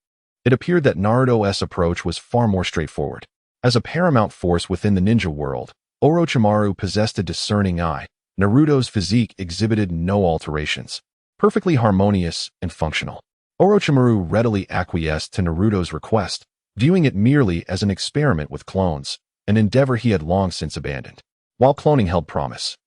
it appeared that Naruto's approach was far more straightforward. As a paramount force within the ninja world, Orochimaru possessed a discerning eye. Naruto's physique exhibited no alterations, perfectly harmonious and functional. Orochimaru readily acquiesced to Naruto's request, viewing it merely as an experiment with clones, an endeavor he had long since abandoned. While cloning held promise,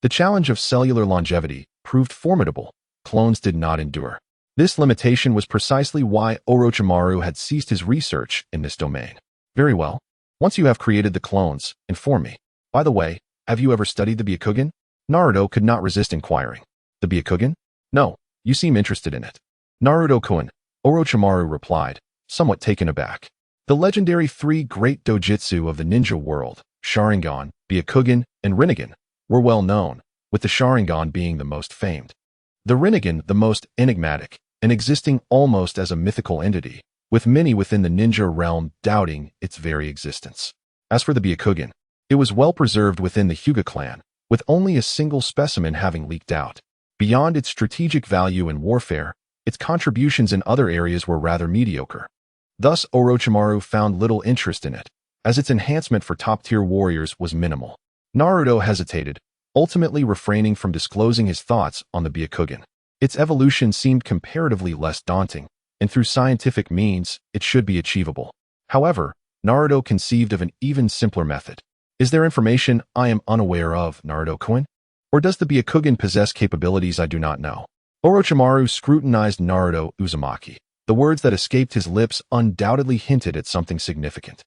the challenge of cellular longevity proved formidable. Clones did not endure. This limitation was precisely why Orochimaru had ceased his research in this domain. Very well. Once you have created the clones, inform me. By the way, have you ever studied the Byakugan? Naruto could not resist inquiring. The Byakugan? No, you seem interested in it. Naruto-kun, Orochimaru replied, somewhat taken aback. The legendary three great dojutsu of the ninja world, Sharingan, Byakugan, and Rinnegan, were well known, with the Sharingan being the most famed. The Rinnegan the most enigmatic, and existing almost as a mythical entity, with many within the ninja realm doubting its very existence. As for the Byakugan, it was well preserved within the Hyuga clan, with only a single specimen having leaked out. Beyond its strategic value in warfare, its contributions in other areas were rather mediocre. Thus, Orochimaru found little interest in it, as its enhancement for top-tier warriors was minimal. Naruto hesitated, ultimately refraining from disclosing his thoughts on the Byakugan. Its evolution seemed comparatively less daunting, and through scientific means, it should be achievable. However, Naruto conceived of an even simpler method. Is there information I am unaware of, Naruto-kun? Or does the Byakugan possess capabilities I do not know? Orochimaru scrutinized Naruto Uzumaki. The words that escaped his lips undoubtedly hinted at something significant.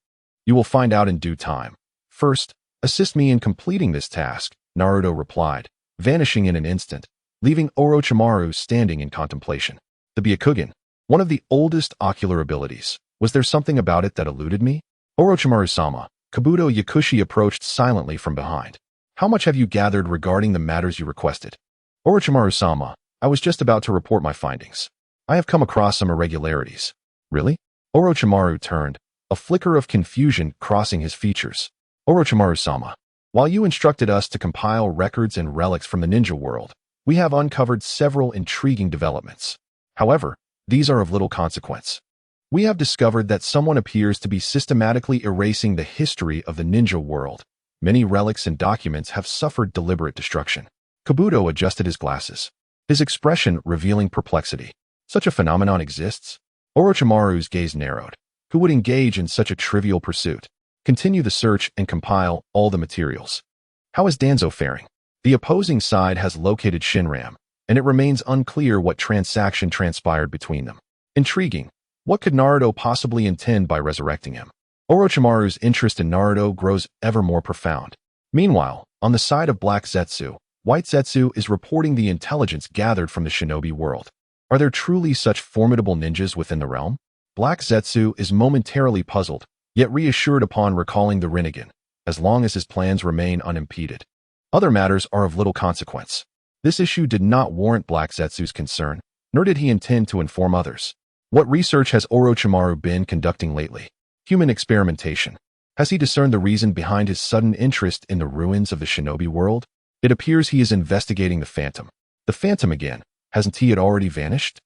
You will find out in due time. First, assist me in completing this task, Naruto replied, vanishing in an instant, leaving Orochimaru standing in contemplation. The Byakugan, one of the oldest ocular abilities. Was there something about it that eluded me? Orochimaru-sama, Kabuto Yakushi approached silently from behind. How much have you gathered regarding the matters you requested? Orochimaru-sama, I was just about to report my findings. I have come across some irregularities. Really? Orochimaru turned, a flicker of confusion crossing his features. Orochimaru-sama, while you instructed us to compile records and relics from the ninja world, we have uncovered several intriguing developments. However, these are of little consequence. We have discovered that someone appears to be systematically erasing the history of the ninja world. Many relics and documents have suffered deliberate destruction. Kabuto adjusted his glasses, his expression revealing perplexity. Such a phenomenon exists? Orochimaru's gaze narrowed. Who would engage in such a trivial pursuit? Continue the search and compile all the materials. How is Danzo faring? The opposing side has located Shinram, and it remains unclear what transaction transpired between them. Intriguing. What could Naruto possibly intend by resurrecting him? Orochimaru's interest in Naruto grows ever more profound. Meanwhile, on the side of Black Zetsu, White Zetsu is reporting the intelligence gathered from the shinobi world. Are there truly such formidable ninjas within the realm? Black Zetsu is momentarily puzzled, yet reassured upon recalling the Rinnegan, as long as his plans remain unimpeded. Other matters are of little consequence. This issue did not warrant Black Zetsu's concern, nor did he intend to inform others. What research has Orochimaru been conducting lately? Human experimentation. Has he discerned the reason behind his sudden interest in the ruins of the shinobi world? It appears he is investigating the Phantom. The Phantom again. Hasn't he already vanished?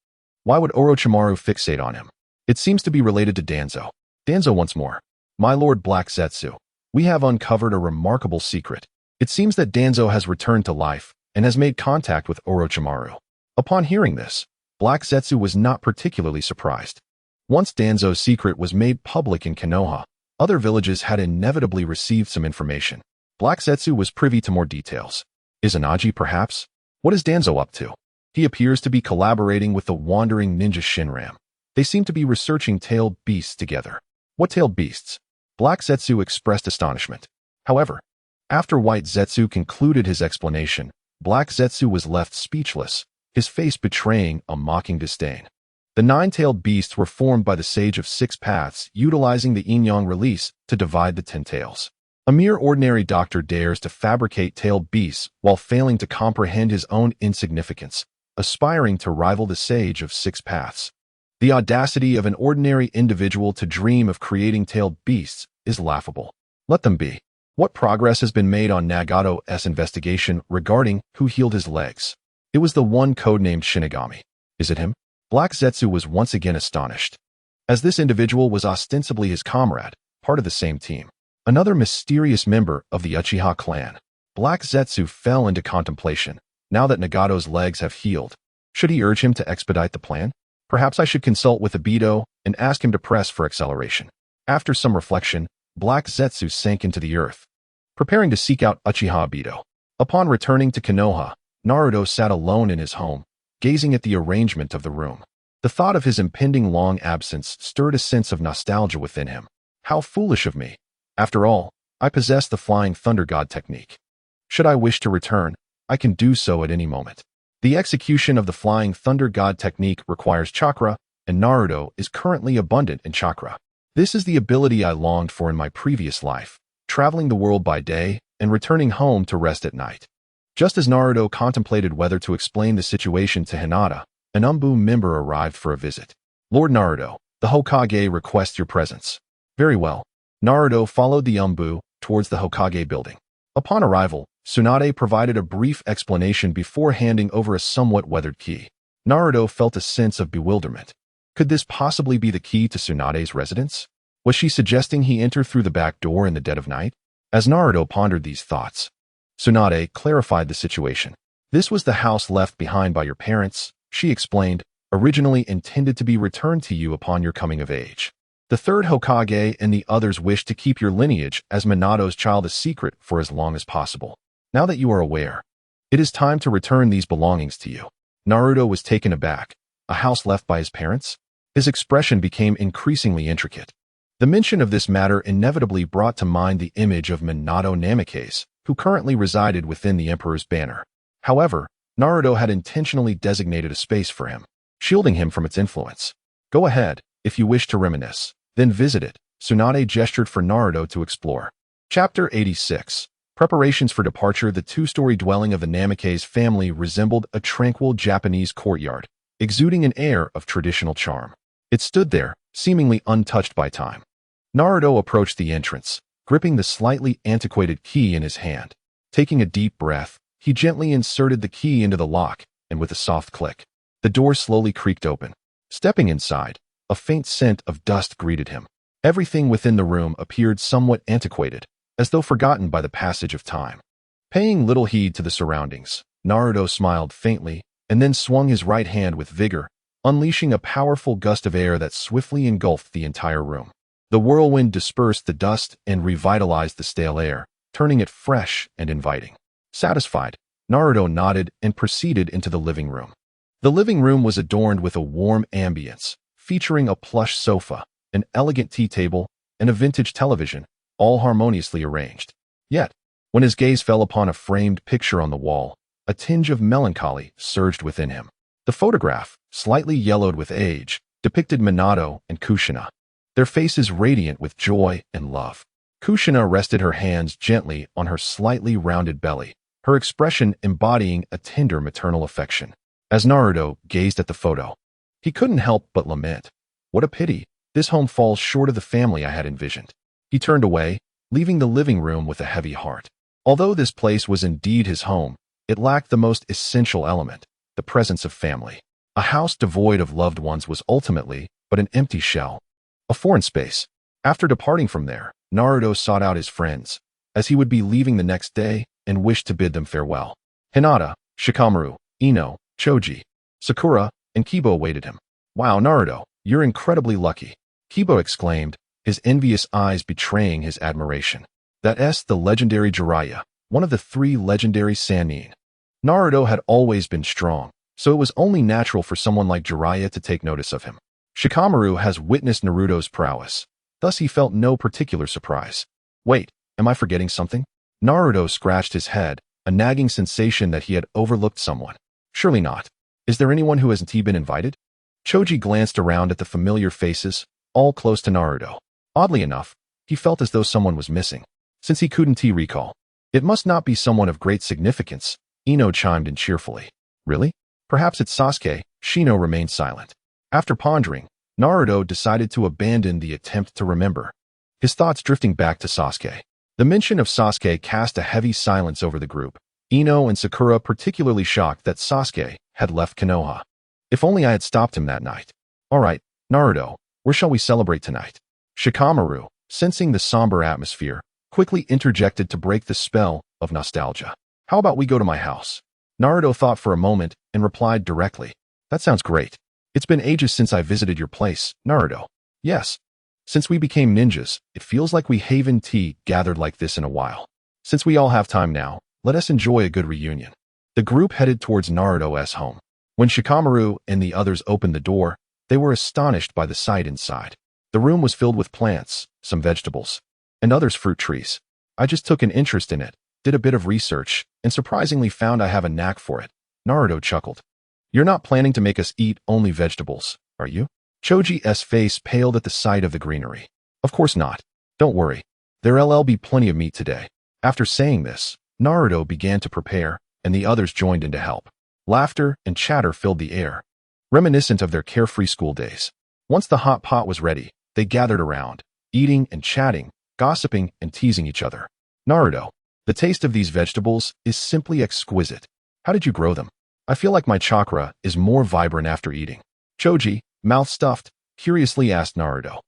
Why would Orochimaru fixate on him? It seems to be related to Danzo. Danzo once more. My lord Black Zetsu, we have uncovered a remarkable secret. It seems that Danzo has returned to life and has made contact with Orochimaru. Upon hearing this, Black Zetsu was not particularly surprised. Once Danzo's secret was made public in Konoha, other villages had inevitably received some information. Black Zetsu was privy to more details. Izanagi, perhaps? What is Danzo up to? He appears to be collaborating with the wandering ninja Shinram. They seem to be researching tailed beasts together. What tailed beasts? Black Zetsu expressed astonishment. However, after White Zetsu concluded his explanation, Black Zetsu was left speechless, his face betraying a mocking disdain. The nine-tailed beasts were formed by the Sage of Six Paths, utilizing the Yin-Yang release to divide the 10 tails. A mere ordinary doctor dares to fabricate tailed beasts while failing to comprehend his own insignificance, aspiring to rival the Sage of Six Paths. The audacity of an ordinary individual to dream of creating tailed beasts is laughable. Let them be. What progress has been made on Nagato's investigation regarding who healed his legs? It was the one codenamed Shinigami. Is it him? Black Zetsu was once again astonished, as this individual was ostensibly his comrade, part of the same team. Another mysterious member of the Uchiha clan. Black Zetsu fell into contemplation. Now that Nagato's legs have healed, should he urge him to expedite the plan? Perhaps I should consult with Obito and ask him to press for acceleration. After some reflection, Black Zetsu sank into the earth, preparing to seek out Uchiha Obito. Upon returning to Konoha, Naruto sat alone in his home, gazing at the arrangement of the room. The thought of his impending long absence stirred a sense of nostalgia within him. How foolish of me. After all, I possess the Flying Thunder God technique. Should I wish to return, I can do so at any moment. The execution of the Flying Thunder God technique requires chakra, and Naruto is currently abundant in chakra. This is the ability I longed for in my previous life, traveling the world by day and returning home to rest at night. Just as Naruto contemplated whether to explain the situation to Hinata, an Umbu member arrived for a visit. Lord Naruto, the Hokage requests your presence. Very well. Naruto followed the Umbu towards the Hokage building. Upon arrival, Tsunade provided a brief explanation before handing over a somewhat weathered key. Naruto felt a sense of bewilderment. Could this possibly be the key to Tsunade's residence? Was she suggesting he enter through the back door in the dead of night? As Naruto pondered these thoughts, Tsunade clarified the situation. This was the house left behind by your parents, she explained, originally intended to be returned to you upon your coming of age. The third Hokage and the others wished to keep your lineage as Minato's child a secret for as long as possible. Now that you are aware, it is time to return these belongings to you. Naruto was taken aback. A house left by his parents? His expression became increasingly intricate. The mention of this matter inevitably brought to mind the image of Minato Namikaze, who currently resided within the Emperor's Banner. However, Naruto had intentionally designated a space for him, shielding him from its influence. Go ahead, if you wish to reminisce, then visit it. Tsunade gestured for Naruto to explore. Chapter 86. Preparations for departure. The two-story dwelling of the Namikaze family resembled a tranquil Japanese courtyard, exuding an air of traditional charm. It stood there, seemingly untouched by time. Naruto approached the entrance, gripping the slightly antiquated key in his hand. Taking a deep breath, he gently inserted the key into the lock, and with a soft click, the door slowly creaked open. Stepping inside, a faint scent of dust greeted him. Everything within the room appeared somewhat antiquated, as though forgotten by the passage of time. Paying little heed to the surroundings, Naruto smiled faintly and then swung his right hand with vigor, unleashing a powerful gust of air that swiftly engulfed the entire room. The whirlwind dispersed the dust and revitalized the stale air, turning it fresh and inviting. Satisfied, Naruto nodded and proceeded into the living room. The living room was adorned with a warm ambience, featuring a plush sofa, an elegant tea table, and a vintage television, all harmoniously arranged. Yet, when his gaze fell upon a framed picture on the wall, a tinge of melancholy surged within him. The photograph, slightly yellowed with age, depicted Minato and Kushina, their faces radiant with joy and love. Kushina rested her hands gently on her slightly rounded belly, her expression embodying a tender maternal affection. As Naruto gazed at the photo, he couldn't help but lament. What a pity, this home falls short of the family I had envisioned. He turned away, leaving the living room with a heavy heart. Although this place was indeed his home, it lacked the most essential element, the presence of family. A house devoid of loved ones was ultimately but an empty shell, a foreign space. After departing from there, Naruto sought out his friends, as he would be leaving the next day, and wished to bid them farewell. Hinata, Shikamaru, Ino, Choji, Sakura, and Kiba awaited him. Wow, Naruto, you're incredibly lucky, Kiba exclaimed, his envious eyes betraying his admiration. That's the legendary Jiraiya, one of the 3 legendary Sannin. Naruto had always been strong, so it was only natural for someone like Jiraiya to take notice of him. Shikamaru has witnessed Naruto's prowess, thus he felt no particular surprise. Wait, am I forgetting something? Naruto scratched his head, a nagging sensation that he had overlooked someone. Surely not. Is there anyone who hasn't been invited? Choji glanced around at the familiar faces, all close to Naruto. Oddly enough, he felt as though someone was missing, since he couldn't recall. It must not be someone of great significance, Ino chimed in cheerfully. Really? Perhaps it's Sasuke. Shino remained silent. After pondering, Naruto decided to abandon the attempt to remember, his thoughts drifting back to Sasuke. The mention of Sasuke cast a heavy silence over the group. Ino and Sakura particularly shocked that Sasuke had left Konoha. If only I had stopped him that night. All right, Naruto, where shall we celebrate tonight? Shikamaru, sensing the somber atmosphere, quickly interjected to break the spell of nostalgia. How about we go to my house? Naruto thought for a moment and replied directly. That sounds great. It's been ages since I visited your place, Naruto. Yes. Since we became ninjas, it feels like we haven't gathered like this in a while. Since we all have time now, let us enjoy a good reunion. The group headed towards Naruto's home. When Shikamaru and the others opened the door, they were astonished by the sight inside. The room was filled with plants, some vegetables, and others fruit trees. I just took an interest in it, did a bit of research, and surprisingly found I have a knack for it. Naruto chuckled. You're not planning to make us eat only vegetables, are you? Choji's face paled at the sight of the greenery. Of course not. Don't worry. There'll be plenty of meat today. After saying this, Naruto began to prepare, and the others joined in to help. Laughter and chatter filled the air, reminiscent of their carefree school days. Once the hot pot was ready, they gathered around, eating and chatting, gossiping and teasing each other. Naruto, the taste of these vegetables is simply exquisite. How did you grow them? I feel like my chakra is more vibrant after eating. Choji, mouth stuffed, curiously asked Naruto.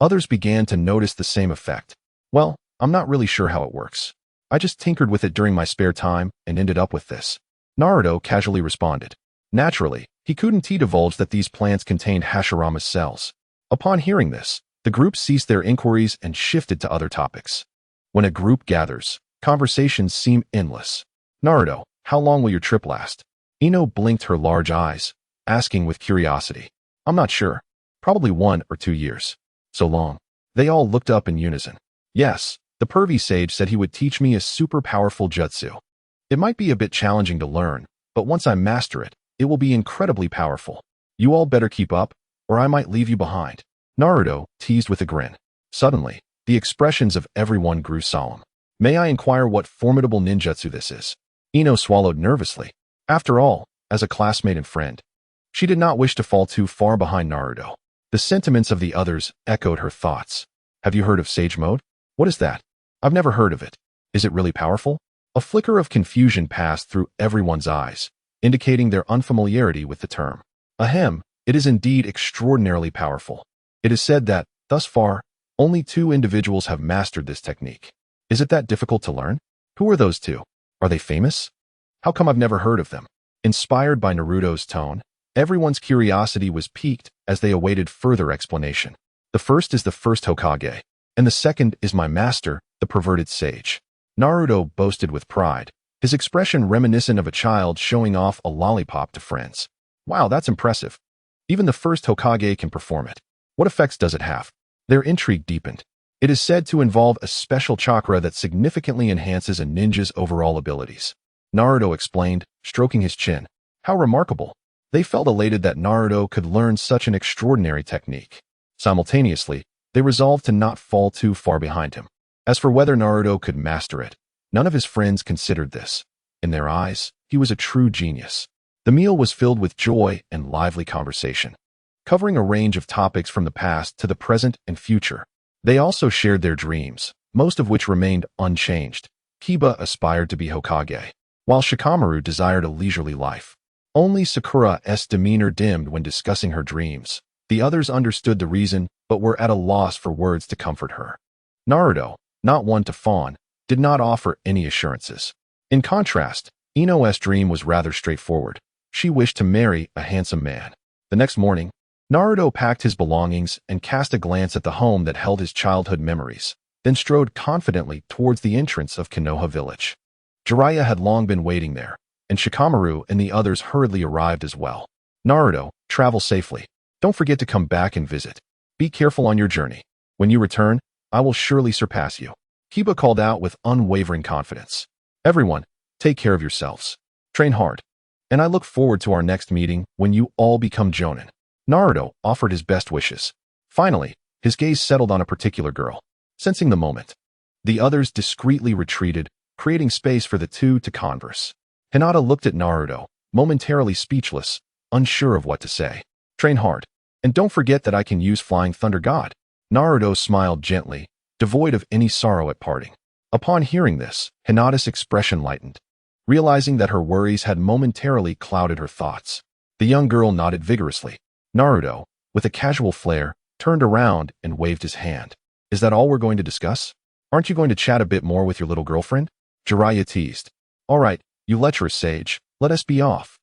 Others began to notice the same effect. Well, I'm not really sure how it works. I just tinkered with it during my spare time and ended up with this. Naruto casually responded. Naturally, he couldn't divulge that these plants contained Hashirama's cells. Upon hearing this, the group ceased their inquiries and shifted to other topics. When a group gathers, conversations seem endless. Naruto, how long will your trip last? Ino blinked her large eyes, asking with curiosity. I'm not sure. Probably 1 or 2 years. So long. They all looked up in unison. Yes, the pervy sage said he would teach me a super powerful jutsu. It might be a bit challenging to learn, but once I master it, it will be incredibly powerful. You all better keep up, or I might leave you behind. Naruto teased with a grin. Suddenly, the expressions of everyone grew solemn. May I inquire what formidable ninjutsu this is? Ino swallowed nervously. After all, as a classmate and friend, she did not wish to fall too far behind Naruto. The sentiments of the others echoed her thoughts. Have you heard of Sage Mode? What is that? I've never heard of it. Is it really powerful? A flicker of confusion passed through everyone's eyes, indicating their unfamiliarity with the term. Ahem, it is indeed extraordinarily powerful. It is said that, thus far, only 2 individuals have mastered this technique. Is it that difficult to learn? Who are those 2? Are they famous? How come I've never heard of them? Inspired by Naruto's tone, everyone's curiosity was piqued as they awaited further explanation. The first is the first Hokage, and the second is my master, the perverted sage. Naruto boasted with pride, his expression reminiscent of a child showing off a lollipop to friends. Wow, that's impressive. Even the first Hokage can perform it. What effects does it have? Their intrigue deepened. It is said to involve a special chakra that significantly enhances a ninja's overall abilities. Naruto explained, stroking his chin. How remarkable. They felt elated that Naruto could learn such an extraordinary technique. Simultaneously, they resolved to not fall too far behind him. As for whether Naruto could master it, none of his friends considered this. In their eyes, he was a true genius. The meal was filled with joy and lively conversation, covering a range of topics from the past to the present and future. They also shared their dreams, most of which remained unchanged. Kiba aspired to be Hokage, while Shikamaru desired a leisurely life. Only Sakura's demeanor dimmed when discussing her dreams. The others understood the reason, but were at a loss for words to comfort her. Naruto, not one to fawn, did not offer any assurances. In contrast, Ino's dream was rather straightforward. She wished to marry a handsome man. The next morning, Naruto packed his belongings and cast a glance at the home that held his childhood memories, then strode confidently towards the entrance of Konoha village. Jiraiya had long been waiting there, and Shikamaru and the others hurriedly arrived as well. Naruto, travel safely. Don't forget to come back and visit. Be careful on your journey. When you return, I will surely surpass you. Kiba called out with unwavering confidence. Everyone, take care of yourselves. Train hard. And I look forward to our next meeting when you all become Jonin. Naruto offered his best wishes. Finally, his gaze settled on a particular girl. Sensing the moment, the others discreetly retreated, creating space for the 2 to converse. Hinata looked at Naruto, momentarily speechless, unsure of what to say. Train hard. And don't forget that I can use Flying Thunder God. Naruto smiled gently, devoid of any sorrow at parting. Upon hearing this, Hinata's expression lightened, realizing that her worries had momentarily clouded her thoughts. The young girl nodded vigorously. Naruto, with a casual flair, turned around and waved his hand. Is that all we're going to discuss? Aren't you going to chat a bit more with your little girlfriend? Jiraiya teased. All right, you lecherous sage, let us be off.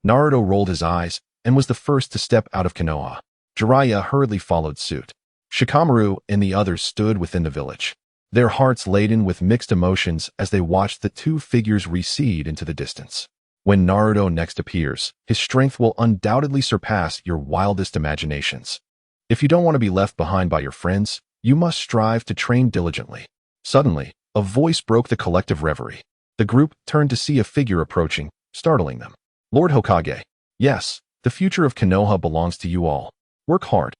Naruto rolled his eyes and was the first to step out of Konoha. Jiraiya hurriedly followed suit. Shikamaru and the others stood within the village, their hearts laden with mixed emotions as they watched the two figures recede into the distance. When Naruto next appears, his strength will undoubtedly surpass your wildest imaginations. If you don't want to be left behind by your friends, you must strive to train diligently. Suddenly, a voice broke the collective reverie. The group turned to see a figure approaching, startling them. Lord Hokage. Yes, the future of Konoha belongs to you all. Work hard.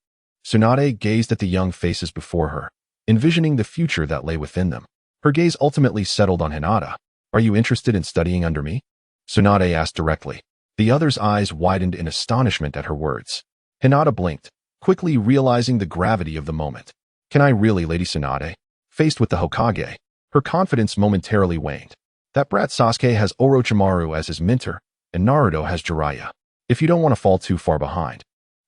Tsunade gazed at the young faces before her, envisioning the future that lay within them. Her gaze ultimately settled on Hinata. Are you interested in studying under me? Tsunade asked directly. The other's eyes widened in astonishment at her words. Hinata blinked, quickly realizing the gravity of the moment. Can I really, Lady Tsunade? Faced with the Hokage, her confidence momentarily waned. That brat Sasuke has Orochimaru as his mentor, and Naruto has Jiraiya. If you don't want to fall too far behind,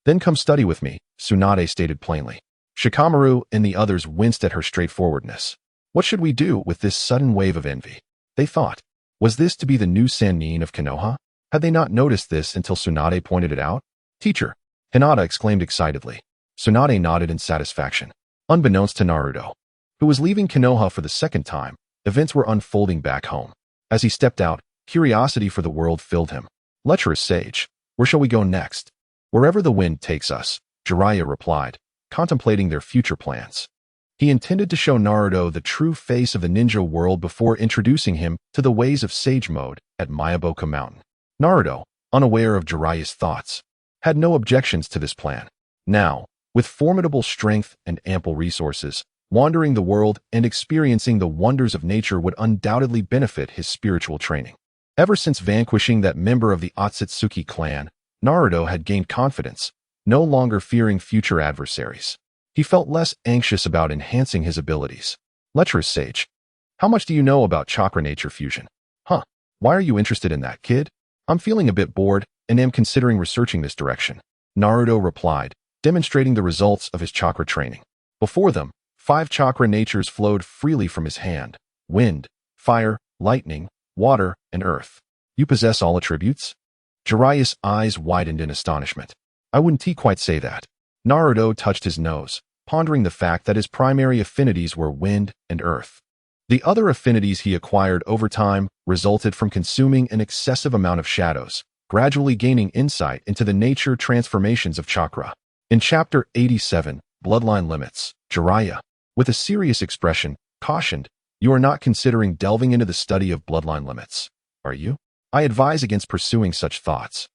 then come study with me, Tsunade stated plainly. Shikamaru and the others winced at her straightforwardness. What should we do with this sudden wave of envy? They thought. Was this to be the new Sannin of Konoha? Had they not noticed this until Tsunade pointed it out? Teacher, Hinata exclaimed excitedly. Tsunade nodded in satisfaction. Unbeknownst to Naruto, who was leaving Konoha for the second time, events were unfolding back home. As he stepped out, curiosity for the world filled him. Lecherous sage, where shall we go next? Wherever the wind takes us, Jiraiya replied, contemplating their future plans. He intended to show Naruto the true face of the ninja world before introducing him to the ways of sage mode at Mayaboka Mountain. Naruto, unaware of Jiraiya's thoughts, had no objections to this plan. Now, with formidable strength and ample resources, wandering the world and experiencing the wonders of nature would undoubtedly benefit his spiritual training. Ever since vanquishing that member of the Akatsuki clan, Naruto had gained confidence, no longer fearing future adversaries. He felt less anxious about enhancing his abilities. Lecherous sage, how much do you know about chakra nature fusion? Huh, why are you interested in that, kid? I'm feeling a bit bored and am considering researching this direction. Naruto replied, demonstrating the results of his chakra training. Before them, 5 chakra natures flowed freely from his hand: wind, fire, lightning, water, and earth. You possess all attributes? Jiraiya's eyes widened in astonishment. I wouldn't quite say that. Naruto touched his nose, pondering the fact that his primary affinities were wind and earth. The other affinities he acquired over time resulted from consuming an excessive amount of shadows, gradually gaining insight into the nature transformations of chakra. In Chapter 87, Bloodline Limits, Jiraiya, with a serious expression, cautioned, "You are not considering delving into the study of bloodline limits, are you? I advise against pursuing such thoughts.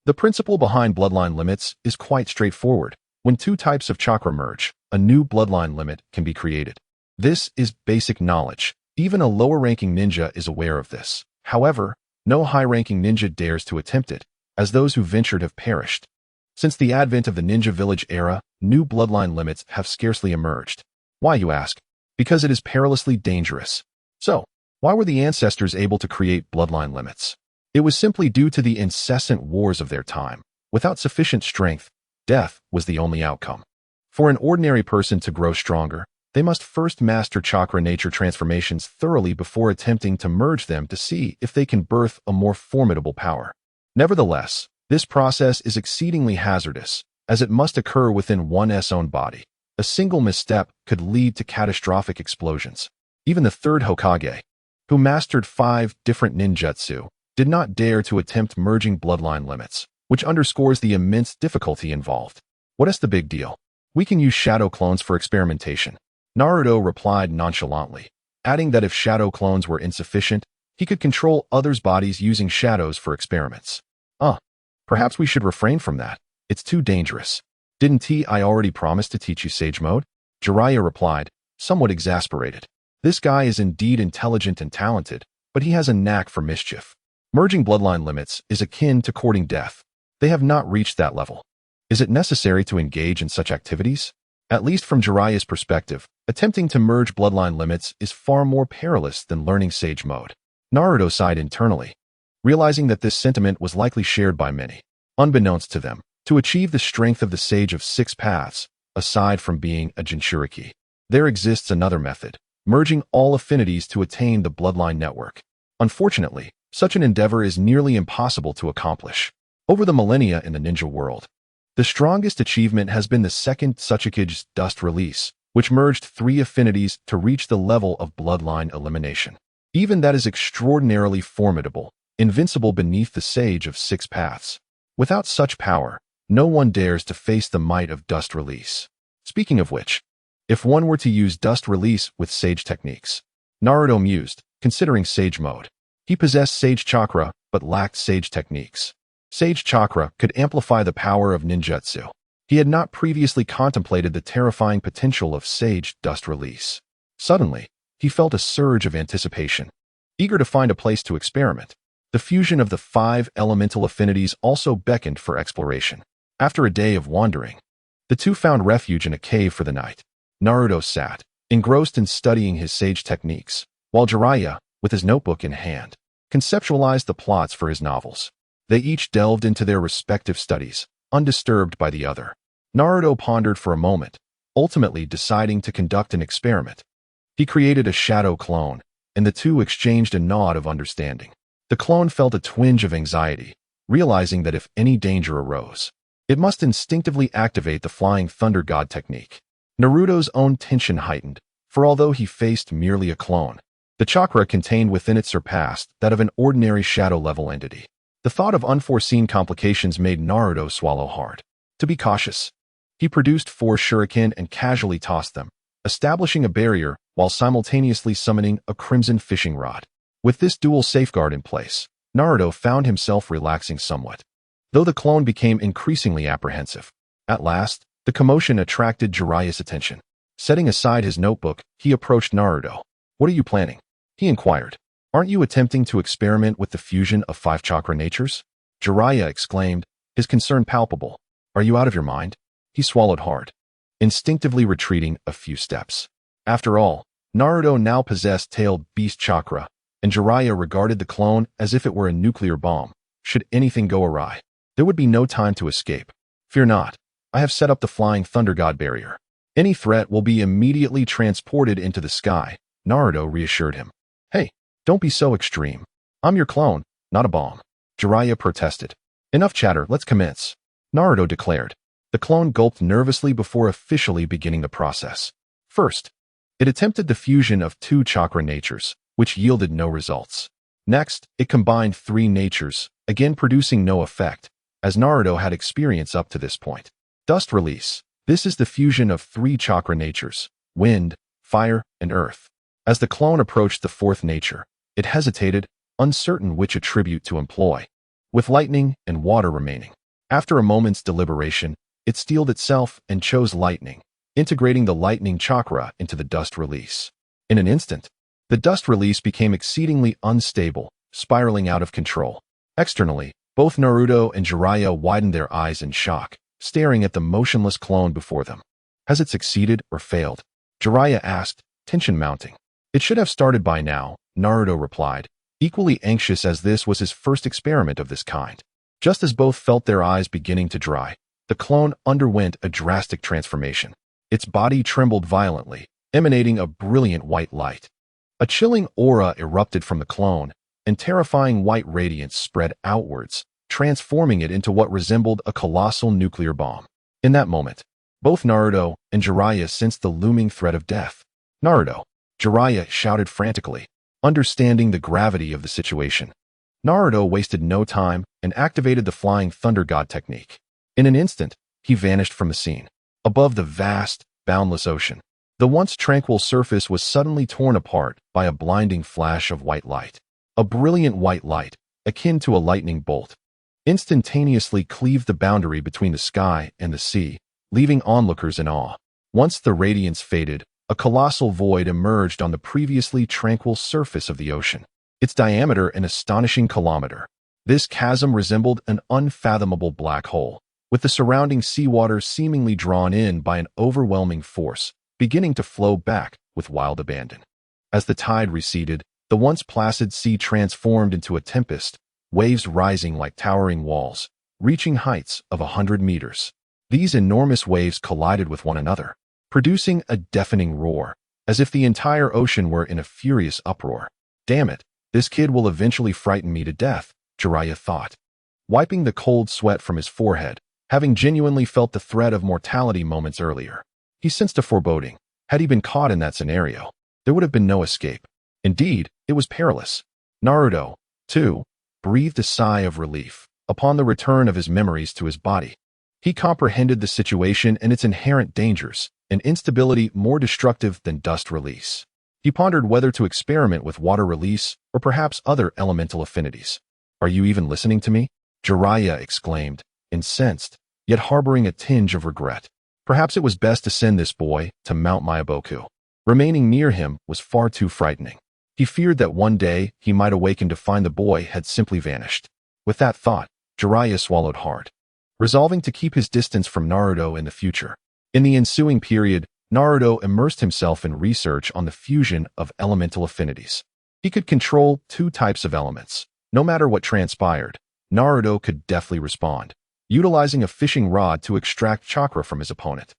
The principle behind bloodline limits is quite straightforward. When 2 types of chakra merge, a new bloodline limit can be created. This is basic knowledge. Even a lower-ranking ninja is aware of this. However, no high-ranking ninja dares to attempt it, as those who ventured have perished. Since the advent of the ninja village era, new bloodline limits have scarcely emerged. Why, you ask? Because it is perilously dangerous. So, why were the ancestors able to create bloodline limits? It was simply due to the incessant wars of their time. Without sufficient strength, death was the only outcome. For an ordinary person to grow stronger, they must first master chakra nature transformations thoroughly before attempting to merge them to see if they can birth a more formidable power. Nevertheless, this process is exceedingly hazardous, as it must occur within one's own body. A single misstep could lead to catastrophic explosions. Even the 3rd Hokage, who mastered 5 different ninjutsu, did not dare to attempt merging bloodline limits, which underscores the immense difficulty involved. What is the big deal? We can use shadow clones for experimentation. Naruto replied nonchalantly, adding that if shadow clones were insufficient, he could control others' bodies using shadows for experiments. Perhaps we should refrain from that. It's too dangerous. Didn't I already promise to teach you sage mode? Jiraiya replied, somewhat exasperated. This guy is indeed intelligent and talented, but he has a knack for mischief. Merging bloodline limits is akin to courting death. They have not reached that level. Is it necessary to engage in such activities? At least from Jiraiya's perspective, Attempting to merge bloodline limits is far more perilous than learning Sage Mode. Naruto sighed internally, realizing that this sentiment was likely shared by many. Unbeknownst to them, to achieve the strength of the Sage of Six Paths, aside from being a Jinchuriki, there exists another method, merging all affinities to attain the bloodline network. Unfortunately, such an endeavor is nearly impossible to accomplish. Over the millennia in the ninja world, the strongest achievement has been the second Tsuchikage's Dust Release, which merged 3 affinities to reach the level of bloodline elimination. Even that is extraordinarily formidable, invincible beneath the Sage of Six Paths. Without such power, no one dares to face the might of Dust Release. Speaking of which, if one were to use Dust Release with Sage techniques, Naruto mused, considering Sage Mode. He possessed Sage Chakra, but lacked Sage techniques. Sage Chakra could amplify the power of ninjutsu. He had not previously contemplated the terrifying potential of Sage Dust Release. Suddenly, he felt a surge of anticipation. Eager to find a place to experiment, the fusion of the 5 elemental affinities also beckoned for exploration. After a day of wandering, the two found refuge in a cave for the night. Naruto sat, engrossed in studying his Sage techniques, while Jiraiya, with his notebook in hand, conceptualized the plots for his novels. They each delved into their respective studies, undisturbed by the other. Naruto pondered for a moment, ultimately deciding to conduct an experiment. He created a shadow clone, and the two exchanged a nod of understanding. The clone felt a twinge of anxiety, realizing that if any danger arose, it must instinctively activate the Flying Thunder God technique. Naruto's own tension heightened, for although he faced merely a clone, the chakra contained within it surpassed that of an ordinary shadow-level entity. The thought of unforeseen complications made Naruto swallow hard. To be cautious, he produced 4 shuriken and casually tossed them, establishing a barrier while simultaneously summoning a crimson fishing rod. With this dual safeguard in place, Naruto found himself relaxing somewhat, though the clone became increasingly apprehensive. At last, the commotion attracted Jiraiya's attention. Setting aside his notebook, he approached Naruto. "What are you planning?" he inquired. "Aren't you attempting to experiment with the fusion of 5 chakra natures?" Jiraiya exclaimed, his concern palpable. "Are you out of your mind?" He swallowed hard, instinctively retreating a few steps. After all, Naruto now possessed tailed beast chakra, and Jiraiya regarded the clone as if it were a nuclear bomb. Should anything go awry, there would be no time to escape. "Fear not, I have set up the Flying Thunder God barrier. Any threat will be immediately transported into the sky," Naruto reassured him. "Hey, don't be so extreme. I'm your clone, not a bomb," Jiraiya protested. "Enough chatter, let's commence," Naruto declared. The clone gulped nervously before officially beginning the process. First, it attempted the fusion of 2 chakra natures, which yielded no results. Next, it combined 3 natures, again producing no effect, as Naruto had experience up to this point. Dust Release. This is the fusion of 3 chakra natures, wind, fire, and earth. As the clone approached the 4th nature, it hesitated, uncertain which attribute to employ, with lightning and water remaining. After a moment's deliberation, it steeled itself and chose lightning, integrating the lightning chakra into the Dust Release. In an instant, the Dust Release became exceedingly unstable, spiraling out of control. Externally, both Naruto and Jiraiya widened their eyes in shock, staring at the motionless clone before them. "Has it succeeded or failed?" Jiraiya asked, tension mounting. "It should have started by now," Naruto replied, equally anxious as this was his first experiment of this kind. Just as both felt their eyes beginning to dry, the clone underwent a drastic transformation. Its body trembled violently, emanating a brilliant white light. A chilling aura erupted from the clone, and terrifying white radiance spread outwards, transforming it into what resembled a colossal nuclear bomb. In that moment, both Naruto and Jiraiya sensed the looming threat of death. "Naruto!" Jiraiya shouted frantically, understanding the gravity of the situation. Naruto wasted no time and activated the Flying Thunder God technique. In an instant, he vanished from the scene. Above the vast, boundless ocean, the once tranquil surface was suddenly torn apart by a blinding flash of white light. A brilliant white light, akin to a lightning bolt, instantaneously cleaved the boundary between the sky and the sea, leaving onlookers in awe. Once the radiance faded, a colossal void emerged on the previously tranquil surface of the ocean, its diameter an astonishing kilometer. This chasm resembled an unfathomable black hole, with the surrounding seawater seemingly drawn in by an overwhelming force, beginning to flow back with wild abandon. As the tide receded, the once placid sea transformed into a tempest, waves rising like towering walls, reaching heights of 100 meters. These enormous waves collided with one another, producing a deafening roar, as if the entire ocean were in a furious uproar. Damn it, this kid will eventually frighten me to death, Jiraiya thought. Wiping the cold sweat from his forehead, having genuinely felt the threat of mortality moments earlier, he sensed a foreboding. Had he been caught in that scenario, there would have been no escape. Indeed, it was perilous. Naruto, too, breathed a sigh of relief upon the return of his memories to his body. He comprehended the situation and its inherent dangers, an instability more destructive than dust release. He pondered whether to experiment with water release or perhaps other elemental affinities. "Are you even listening to me?" Jiraiya exclaimed, incensed, yet harboring a tinge of regret. Perhaps it was best to send this boy to Mount Myoboku. Remaining near him was far too frightening. He feared that one day he might awaken to find the boy had simply vanished. With that thought, Jiraiya swallowed hard, resolving to keep his distance from Naruto in the future. In the ensuing period, Naruto immersed himself in research on the fusion of elemental affinities. He could control two types of elements. No matter what transpired, Naruto could deftly respond, utilizing a fishing rod to extract chakra from his opponent,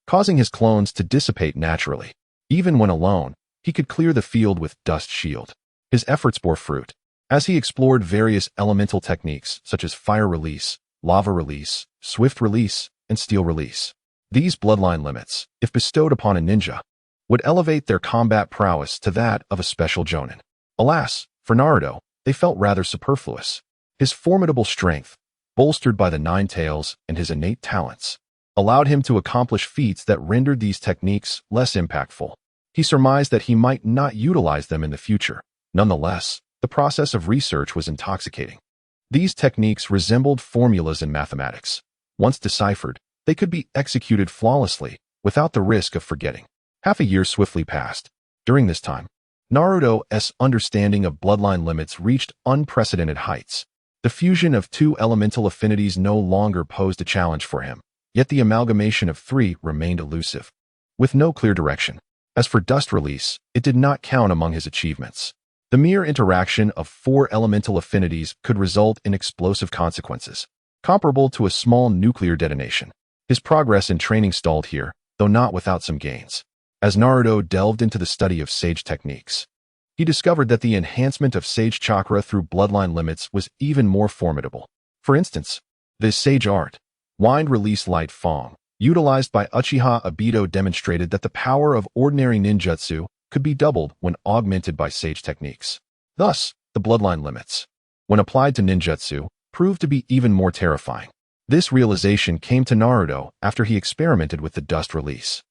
causing his clones to dissipate naturally. Even when alone, he could clear the field with Dust Shield. His efforts bore fruit, as he explored various elemental techniques such as fire release, lava release, swift release, and steel release. These bloodline limits, if bestowed upon a ninja, would elevate their combat prowess to that of a special jonin. Alas, for Naruto, they felt rather superfluous. His formidable strength, bolstered by the Nine Tails and his innate talents, allowed him to accomplish feats that rendered these techniques less impactful. He surmised that he might not utilize them in the future. Nonetheless, the process of research was intoxicating. These techniques resembled formulas in mathematics. Once deciphered, they could be executed flawlessly, without the risk of forgetting. Half a year swiftly passed. During this time, Naruto's understanding of bloodline limits reached unprecedented heights. The fusion of two elemental affinities no longer posed a challenge for him, yet the amalgamation of three remained elusive, with no clear direction. As for dust release, it did not count among his achievements. The mere interaction of four elemental affinities could result in explosive consequences, comparable to a small nuclear detonation. His progress in training stalled here, though not without some gains. As Naruto delved into the study of sage techniques, he discovered that the enhancement of sage chakra through bloodline limits was even more formidable. For instance, the sage art, Wind Release Light Fong, utilized by Uchiha Obito, demonstrated that the power of ordinary ninjutsu could be doubled when augmented by sage techniques. Thus, the bloodline limits, when applied to ninjutsu, proved to be even more terrifying. This realization came to Naruto after he experimented with the dust release,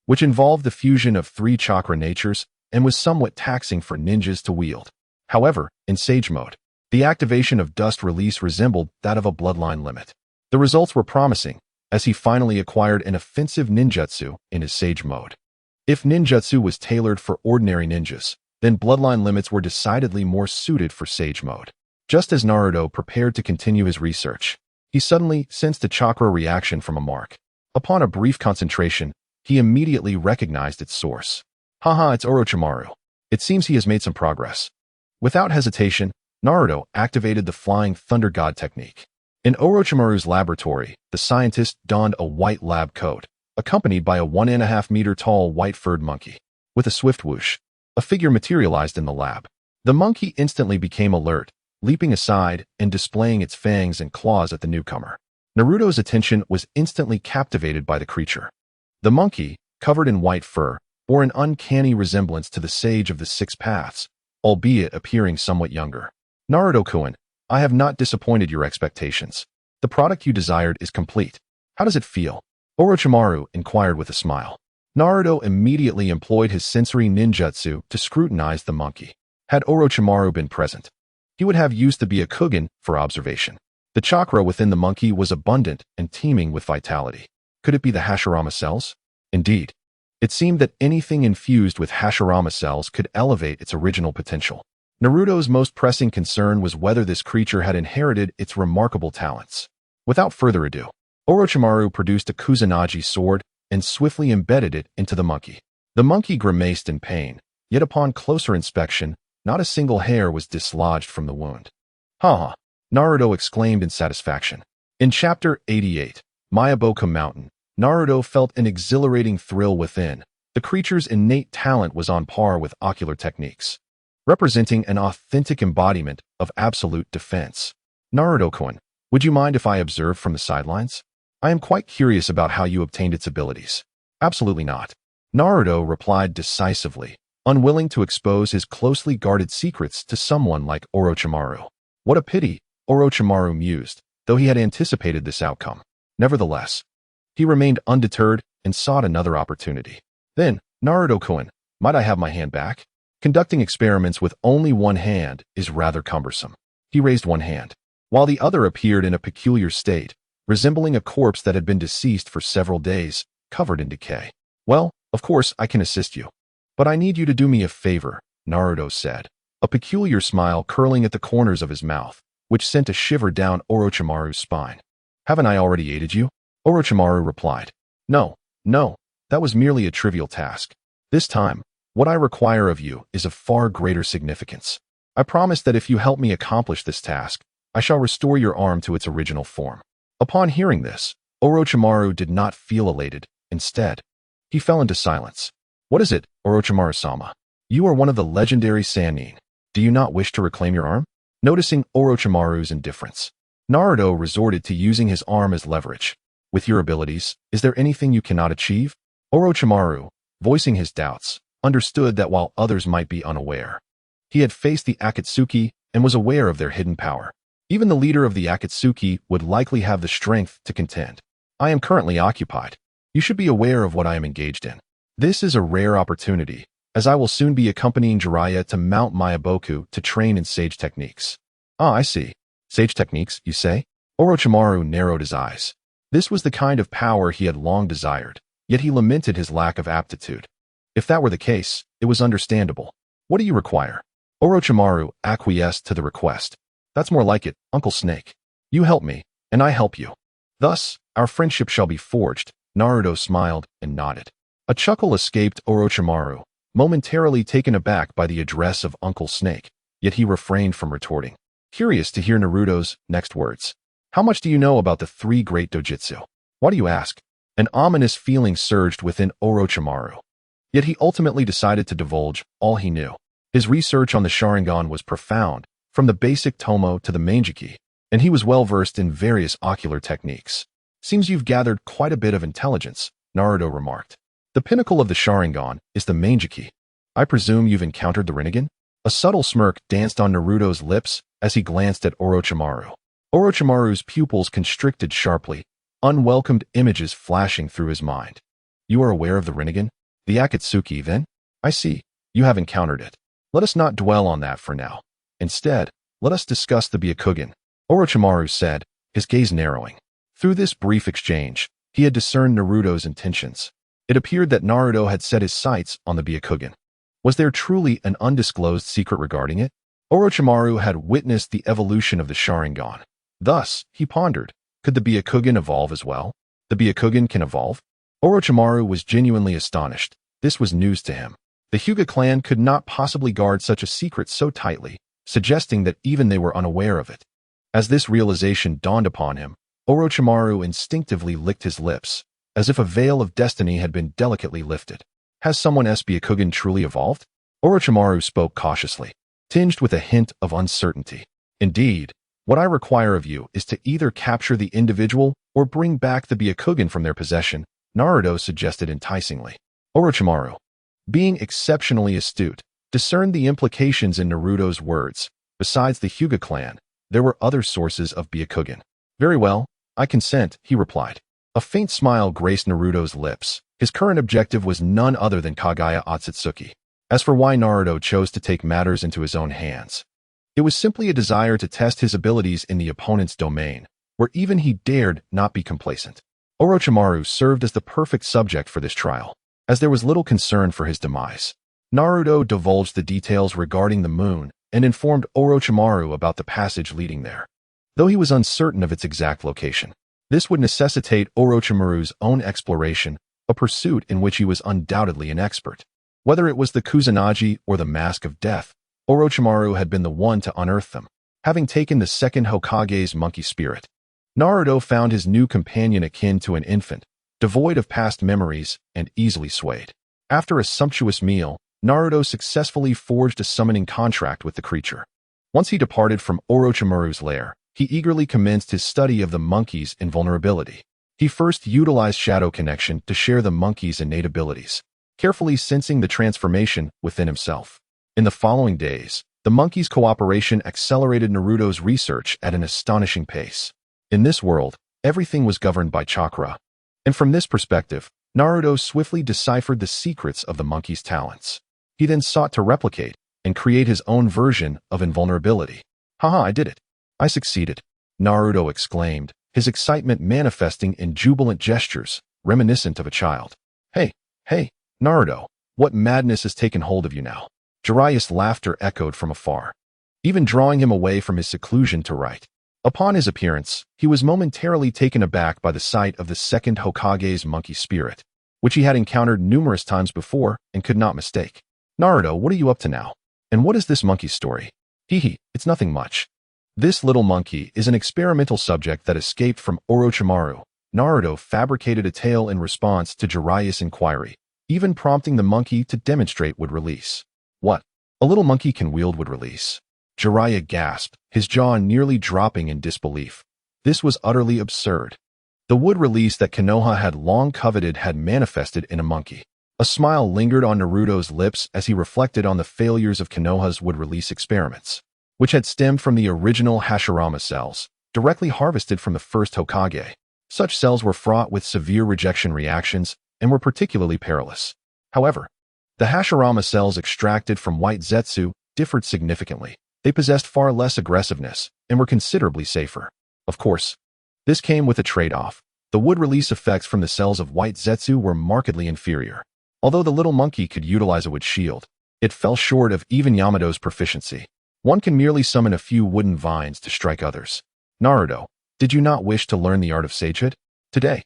which involved the fusion of three chakra natures and was somewhat taxing for ninjas to wield. However, in Sage mode, the activation of dust release resembled that of a bloodline limit. The results were promising, as he finally acquired an offensive ninjutsu in his Sage mode. If ninjutsu was tailored for ordinary ninjas, then bloodline limits were decidedly more suited for Sage mode. Just as Naruto prepared to continue his research, he suddenly sensed a chakra reaction from a mark. Upon a brief concentration, he immediately recognized its source. Haha, it's Orochimaru. It seems he has made some progress. Without hesitation, Naruto activated the Flying Thunder God technique. In Orochimaru's laboratory, the scientist donned a white lab coat, accompanied by a 1.5-meter tall white-furred monkey. With a swift whoosh, a figure materialized in the lab. The monkey instantly became alert, leaping aside and displaying its fangs and claws at the newcomer. Naruto's attention was instantly captivated by the creature. The monkey, covered in white fur, bore an uncanny resemblance to the Sage of the Six Paths, albeit appearing somewhat younger. Naruto-kun, I have not disappointed your expectations. The product you desired is complete. How does it feel? Orochimaru inquired with a smile. Naruto immediately employed his sensory ninjutsu to scrutinize the monkey. Had Orochimaru been present, he would have used the Byakugan for observation. The chakra within the monkey was abundant and teeming with vitality. Could it be the Hashirama cells? Indeed. It seemed that anything infused with Hashirama cells could elevate its original potential. Naruto's most pressing concern was whether this creature had inherited its remarkable talents. Without further ado, Orochimaru produced a Kusanagi sword and swiftly embedded it into the monkey. The monkey grimaced in pain, yet upon closer inspection, not a single hair was dislodged from the wound. "Ha!" Naruto exclaimed in satisfaction. In Chapter 88, Mayaboku Mountain, Naruto felt an exhilarating thrill within. The creature's innate talent was on par with ocular techniques, representing an authentic embodiment of absolute defense. "Naruto-kun, would you mind if I observe from the sidelines? I am quite curious about how you obtained its abilities." "Absolutely not," Naruto replied decisively, unwilling to expose his closely guarded secrets to someone like Orochimaru. What a pity, Orochimaru mused, though he had anticipated this outcome. Nevertheless, he remained undeterred and sought another opportunity. "Then, Naruto-kun, might I have my hand back? Conducting experiments with only one hand is rather cumbersome." He raised one hand, while the other appeared in a peculiar state, resembling a corpse that had been deceased for several days, covered in decay. "Well, of course I can assist you. But I need you to do me a favor," Naruto said, a peculiar smile curling at the corners of his mouth, which sent a shiver down Orochimaru's spine. "Haven't I already aided you?" Orochimaru replied. No, that was merely a trivial task. This time, what I require of you is of far greater significance. I promise that if you help me accomplish this task, I shall restore your arm to its original form." Upon hearing this, Orochimaru did not feel elated. Instead, he fell into silence. "What is it, Orochimaru-sama? You are one of the legendary Sannin. Do you not wish to reclaim your arm?" Noticing Orochimaru's indifference, Naruto resorted to using his arm as leverage. "With your abilities, is there anything you cannot achieve?" Orochimaru, voicing his doubts, understood that while others might be unaware, he had faced the Akatsuki and was aware of their hidden power. Even the leader of the Akatsuki would likely have the strength to contend. "I am currently occupied. You should be aware of what I am engaged in. This is a rare opportunity, as I will soon be accompanying Jiraiya to Mount Mayaboku to train in sage techniques." "Ah, I see. Sage techniques, you say?" Orochimaru narrowed his eyes. This was the kind of power he had long desired, yet he lamented his lack of aptitude. If that were the case, it was understandable. "What do you require?" Orochimaru acquiesced to the request. "That's more like it, Uncle Snake. You help me, and I help you. Thus, our friendship shall be forged." Naruto smiled and nodded. A chuckle escaped Orochimaru, momentarily taken aback by the address of Uncle Snake, yet he refrained from retorting. Curious to hear Naruto's next words. "How much do you know about the three great dojutsu?" "Why do you ask?" An ominous feeling surged within Orochimaru. Yet he ultimately decided to divulge all he knew. His research on the Sharingan was profound, from the basic tomo to the Manjiki, and he was well versed in various ocular techniques. "Seems you've gathered quite a bit of intelligence," Naruto remarked. "The pinnacle of the Sharingan is the Manjiki. I presume you've encountered the Rinnegan?" A subtle smirk danced on Naruto's lips as he glanced at Orochimaru. Orochimaru's pupils constricted sharply, unwelcomed images flashing through his mind. "You are aware of the Rinnegan? The Akatsuki, then? I see. You have encountered it. Let us not dwell on that for now. Instead, let us discuss the Byakugan," Orochimaru said, his gaze narrowing. Through this brief exchange, he had discerned Naruto's intentions. It appeared that Naruto had set his sights on the Byakugan. Was there truly an undisclosed secret regarding it? Orochimaru had witnessed the evolution of the Sharingan. Thus, he pondered, could the Byakugan evolve as well? The Byakugan can evolve? Orochimaru was genuinely astonished. This was news to him. The Hyuga clan could not possibly guard such a secret so tightly, suggesting that even they were unaware of it. As this realization dawned upon him, Orochimaru instinctively licked his lips, as if a veil of destiny had been delicately lifted. Has someone's Byakugan truly evolved? Orochimaru spoke cautiously, tinged with a hint of uncertainty. "Indeed, what I require of you is to either capture the individual or bring back the Byakugan from their possession," Naruto suggested enticingly. Orochimaru, being exceptionally astute, discerned the implications in Naruto's words. Besides the Hyuga clan, there were other sources of Byakugan. "Very well, I consent," he replied. A faint smile graced Naruto's lips. His current objective was none other than Kaguya Otsutsuki. As for why Naruto chose to take matters into his own hands, it was simply a desire to test his abilities in the opponent's domain, where even he dared not be complacent. Orochimaru served as the perfect subject for this trial, as there was little concern for his demise. Naruto divulged the details regarding the moon and informed Orochimaru about the passage leading there, though he was uncertain of its exact location. This would necessitate Orochimaru's own exploration, a pursuit in which he was undoubtedly an expert. Whether it was the Kusanagi or the Mask of Death, Orochimaru had been the one to unearth them, having taken the second Hokage's monkey spirit. Naruto found his new companion akin to an infant, devoid of past memories and easily swayed. After a sumptuous meal, Naruto successfully forged a summoning contract with the creature. Once he departed from Orochimaru's lair, he eagerly commenced his study of the monkey's invulnerability. He first utilized Shadow Connection to share the monkey's innate abilities, carefully sensing the transformation within himself. In the following days, the monkey's cooperation accelerated Naruto's research at an astonishing pace. In this world, everything was governed by chakra, and from this perspective, Naruto swiftly deciphered the secrets of the monkey's talents. He then sought to replicate and create his own version of invulnerability. Haha, I did it. I succeeded, Naruto exclaimed, his excitement manifesting in jubilant gestures, reminiscent of a child. Hey, Naruto, what madness has taken hold of you now? Jiraiya's laughter echoed from afar, even drawing him away from his seclusion to write. Upon his appearance, he was momentarily taken aback by the sight of the second Hokage's monkey spirit, which he had encountered numerous times before and could not mistake. Naruto, what are you up to now? And what is this monkey story? It's nothing much. This little monkey is an experimental subject that escaped from Orochimaru. Naruto fabricated a tale in response to Jiraiya's inquiry, even prompting the monkey to demonstrate wood release. What? A little monkey can wield wood release? Jiraiya gasped, his jaw nearly dropping in disbelief. This was utterly absurd. The wood release that Konoha had long coveted had manifested in a monkey. A smile lingered on Naruto's lips as he reflected on the failures of Konoha's wood release experiments, which had stemmed from the original Hashirama cells, directly harvested from the first Hokage. Such cells were fraught with severe rejection reactions and were particularly perilous. However, the Hashirama cells extracted from white Zetsu differed significantly. They possessed far less aggressiveness and were considerably safer. Of course, this came with a trade-off. The wood release effects from the cells of white Zetsu were markedly inferior. Although the little monkey could utilize a wood shield, it fell short of even Yamato's proficiency. One can merely summon a few wooden vines to strike others. Naruto, did you not wish to learn the art of sagehood? Today,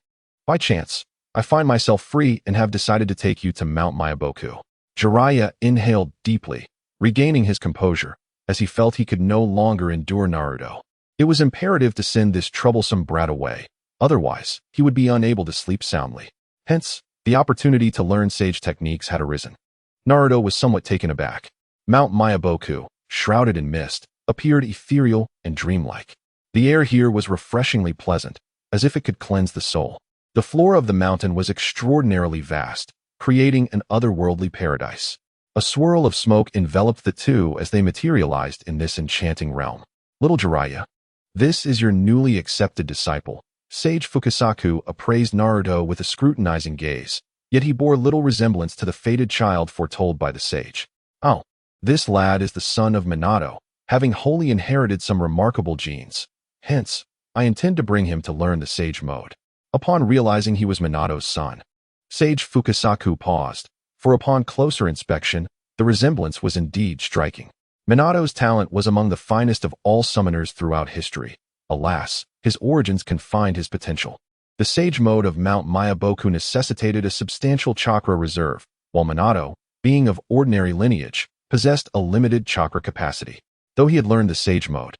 by chance, I find myself free and have decided to take you to Mount Myaboku. Jiraiya inhaled deeply, regaining his composure, as he felt he could no longer endure Naruto. It was imperative to send this troublesome brat away, otherwise he would be unable to sleep soundly. Hence, the opportunity to learn sage techniques had arisen. Naruto was somewhat taken aback. Mount Myaboku, shrouded in mist, appeared ethereal and dreamlike. The air here was refreshingly pleasant, as if it could cleanse the soul. The floor of the mountain was extraordinarily vast, creating an otherworldly paradise. A swirl of smoke enveloped the two as they materialized in this enchanting realm. Little Jiraiya, this is your newly accepted disciple. Sage Fukasaku appraised Naruto with a scrutinizing gaze, yet he bore little resemblance to the fated child foretold by the sage. Oh, this lad is the son of Minato, having wholly inherited some remarkable genes. Hence, I intend to bring him to learn the sage mode. Upon realizing he was Minato's son, Sage Fukasaku paused, for upon closer inspection, the resemblance was indeed striking. Minato's talent was among the finest of all summoners throughout history. Alas, his origins confined his potential. The sage mode of Mount Myaboku necessitated a substantial chakra reserve, while Minato, being of ordinary lineage, possessed a limited chakra capacity. Though he had learned the sage mode,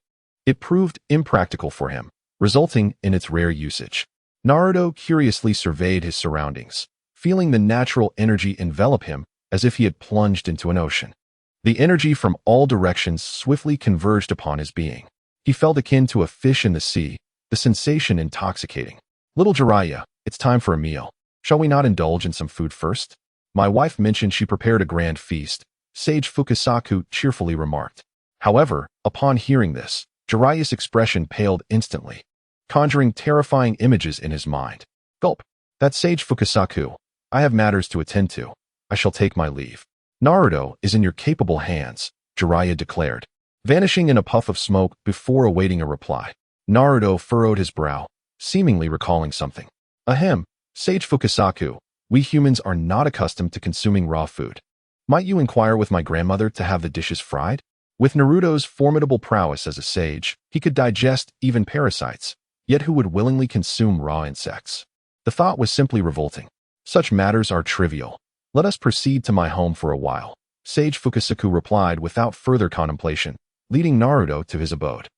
it proved impractical for him, resulting in its rare usage. Naruto curiously surveyed his surroundings, feeling the natural energy envelop him as if he had plunged into an ocean. The energy from all directions swiftly converged upon his being. He felt akin to a fish in the sea, the sensation intoxicating. Little Jiraiya, it's time for a meal. Shall we not indulge in some food first? My wife mentioned she prepared a grand feast, Sage Fukasaku cheerfully remarked. However, upon hearing this, Jiraiya's expression paled instantly, conjuring terrifying images in his mind. Gulp. That's Sage Fukasaku. I have matters to attend to. I shall take my leave. Naruto is in your capable hands, Jiraiya declared, vanishing in a puff of smoke before awaiting a reply. Naruto furrowed his brow, seemingly recalling something. Ahem, Sage Fukasaku, we humans are not accustomed to consuming raw food. Might you inquire with my grandmother to have the dishes fried? With Naruto's formidable prowess as a sage, he could digest even parasites, yet who would willingly consume raw insects? The thought was simply revolting. Such matters are trivial. Let us proceed to my home for a while. Sage Fukasaku replied without further contemplation, leading Naruto to his abode.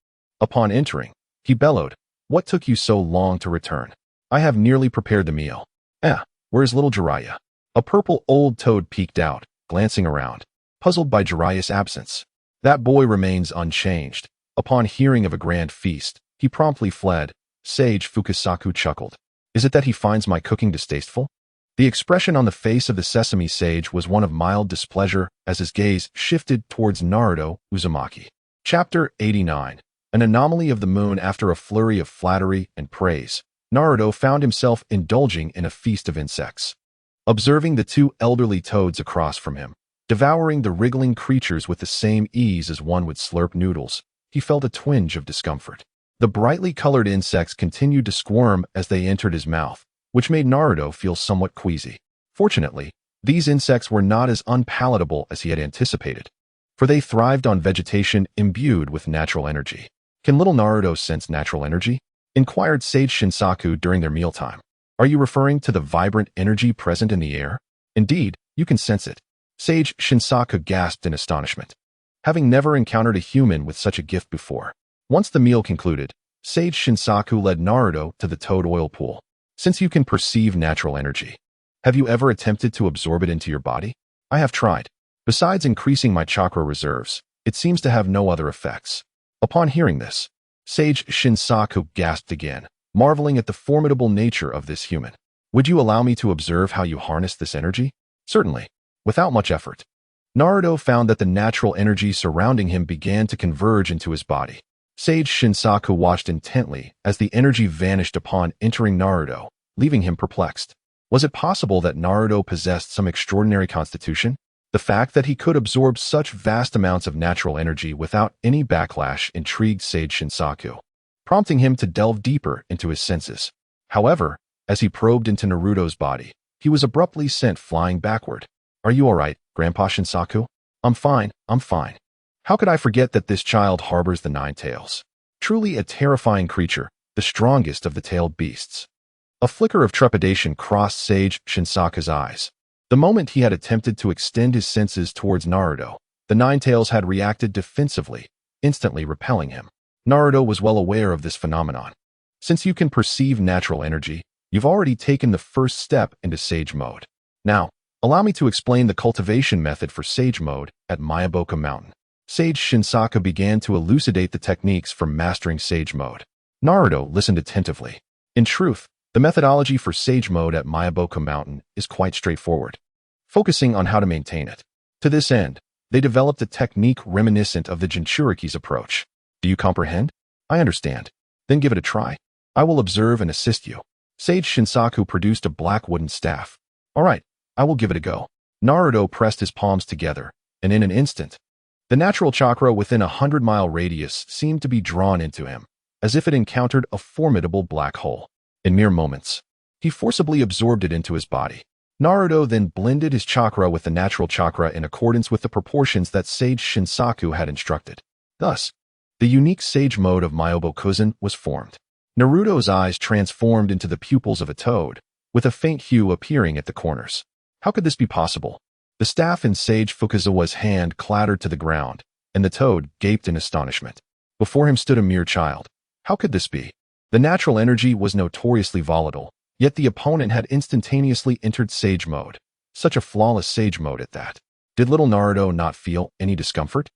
Upon entering, he bellowed, "What took you so long to return? I have nearly prepared the meal." Where's little Jiraiya? A purple old toad peeked out, glancing around, puzzled by Jiraiya's absence. That boy remains unchanged. Upon hearing of a grand feast, he promptly fled. Sage Fukasaku chuckled. Is it that he finds my cooking distasteful? The expression on the face of the Sesame Sage was one of mild displeasure as his gaze shifted towards Naruto Uzumaki. Chapter 89. An anomaly of the moon. After a flurry of flattery and praise, Naruto found himself indulging in a feast of insects. Observing the two elderly toads across from him, devouring the wriggling creatures with the same ease as one would slurp noodles, he felt a twinge of discomfort. The brightly colored insects continued to squirm as they entered his mouth, which made Naruto feel somewhat queasy. Fortunately, these insects were not as unpalatable as he had anticipated, for they thrived on vegetation imbued with natural energy. Can little Naruto sense natural energy? Inquired Sage Shinsaku during their mealtime. Are you referring to the vibrant energy present in the air? Indeed, you can sense it. Sage Shinsaku gasped in astonishment, having never encountered a human with such a gift before. Once the meal concluded, Sage Shinsaku led Naruto to the toad oil pool. Since you can perceive natural energy, have you ever attempted to absorb it into your body? I have tried. Besides increasing my chakra reserves, it seems to have no other effects. Upon hearing this, Sage Shinsaku gasped again, marveling at the formidable nature of this human. Would you allow me to observe how you harness this energy? Certainly. Without much effort, Naruto found that the natural energy surrounding him began to converge into his body. Sage Shinsaku watched intently as the energy vanished upon entering Naruto, leaving him perplexed. Was it possible that Naruto possessed some extraordinary constitution? The fact that he could absorb such vast amounts of natural energy without any backlash intrigued Sage Shinsaku, prompting him to delve deeper into his senses. However, as he probed into Naruto's body, he was abruptly sent flying backward. Are you all right, Grandpa Shinsaku? I'm fine. How could I forget that this child harbors the nine tails? Truly a terrifying creature, the strongest of the tailed beasts. A flicker of trepidation crossed Sage Shinsaku's eyes. The moment he had attempted to extend his senses towards Naruto, the nine tails had reacted defensively, instantly repelling him. Naruto was well aware of this phenomenon. Since you can perceive natural energy, you've already taken the first step into Sage Mode. Now, allow me to explain the cultivation method for Sage Mode at Mayaboka Mountain. Sage Shinsaku began to elucidate the techniques for mastering Sage Mode. Naruto listened attentively. In truth, the methodology for Sage Mode at Mayaboka Mountain is quite straightforward, focusing on how to maintain it. To this end, they developed a technique reminiscent of the Jinchuriki's approach. Do you comprehend? I understand. Then give it a try. I will observe and assist you. Sage Shinsaku produced a black wooden staff. All right, I will give it a go. Naruto pressed his palms together, and in an instant, the natural chakra within a 100-mile radius seemed to be drawn into him, as if it encountered a formidable black hole. In mere moments, he forcibly absorbed it into his body. Naruto then blended his chakra with the natural chakra in accordance with the proportions that Sage Shinsaku had instructed. Thus, the unique Sage Mode of Mayabokuzen was formed. Naruto's eyes transformed into the pupils of a toad, with a faint hue appearing at the corners. How could this be possible? The staff in Sage Fukazawa's hand clattered to the ground, and the toad gaped in astonishment. Before him stood a mere child. How could this be? The natural energy was notoriously volatile, yet the opponent had instantaneously entered Sage Mode. Such a flawless Sage Mode at that. Did little Naruto not feel any discomfort?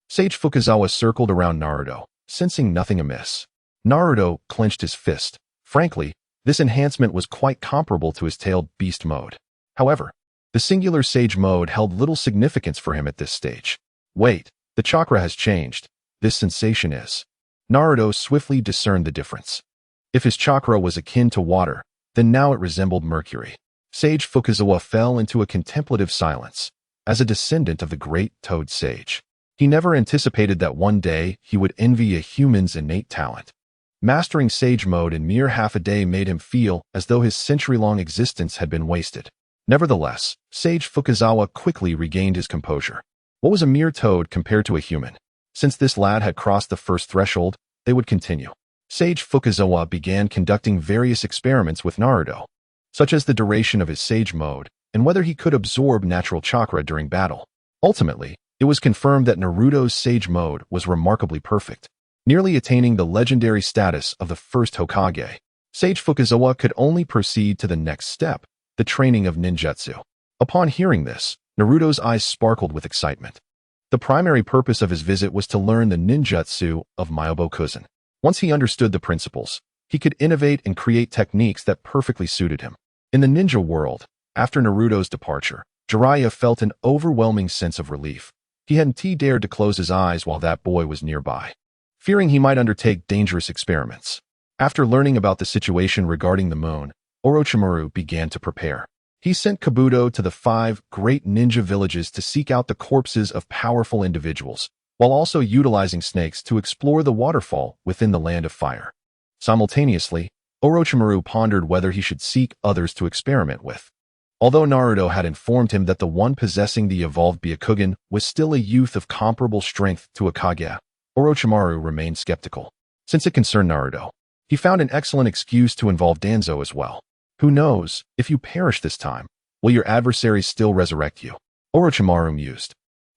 Sage Fukazawa circled around Naruto, sensing nothing amiss. Naruto clenched his fist. Frankly, this enhancement was quite comparable to his tailed beast mode. However, the singular Sage Mode held little significance for him at this stage. Wait, the chakra has changed. This sensation is. Naruto swiftly discerned the difference. If his chakra was akin to water, then now it resembled mercury. Sage Fukazawa fell into a contemplative silence. As a descendant of the great Toad Sage, he never anticipated that one day he would envy a human's innate talent. Mastering Sage Mode in mere half a day made him feel as though his century-long existence had been wasted. Nevertheless, Sage Fukazawa quickly regained his composure. What was a mere toad compared to a human? Since this lad had crossed the first threshold, they would continue. Sage Fukazawa began conducting various experiments with Naruto. such as the duration of his Sage mode and whether he could absorb natural chakra during battle. Ultimately, it was confirmed that Naruto's Sage mode was remarkably perfect, nearly attaining the legendary status of the first Hokage. Sage Fukazawa could only proceed to the next step, the training of ninjutsu. Upon hearing this, Naruto's eyes sparkled with excitement. The primary purpose of his visit was to learn the ninjutsu of Myobokuzen. Once he understood the principles, he could innovate and create techniques that perfectly suited him. In the ninja world, after Naruto's departure, Jiraiya felt an overwhelming sense of relief. He hadn't dared to close his eyes while that boy was nearby, fearing he might undertake dangerous experiments. After learning about the situation regarding the moon, Orochimaru began to prepare. He sent Kabuto to the 5 great ninja villages to seek out the corpses of powerful individuals, while also utilizing snakes to explore the waterfall within the Land of Fire. Simultaneously, Orochimaru pondered whether he should seek others to experiment with. Although Naruto had informed him that the one possessing the evolved Byakugan was still a youth of comparable strength to Hokage, Orochimaru remained skeptical. Since it concerned Naruto, he found an excellent excuse to involve Danzo as well. Who knows, if you perish this time, will your adversaries still resurrect you? Orochimaru mused,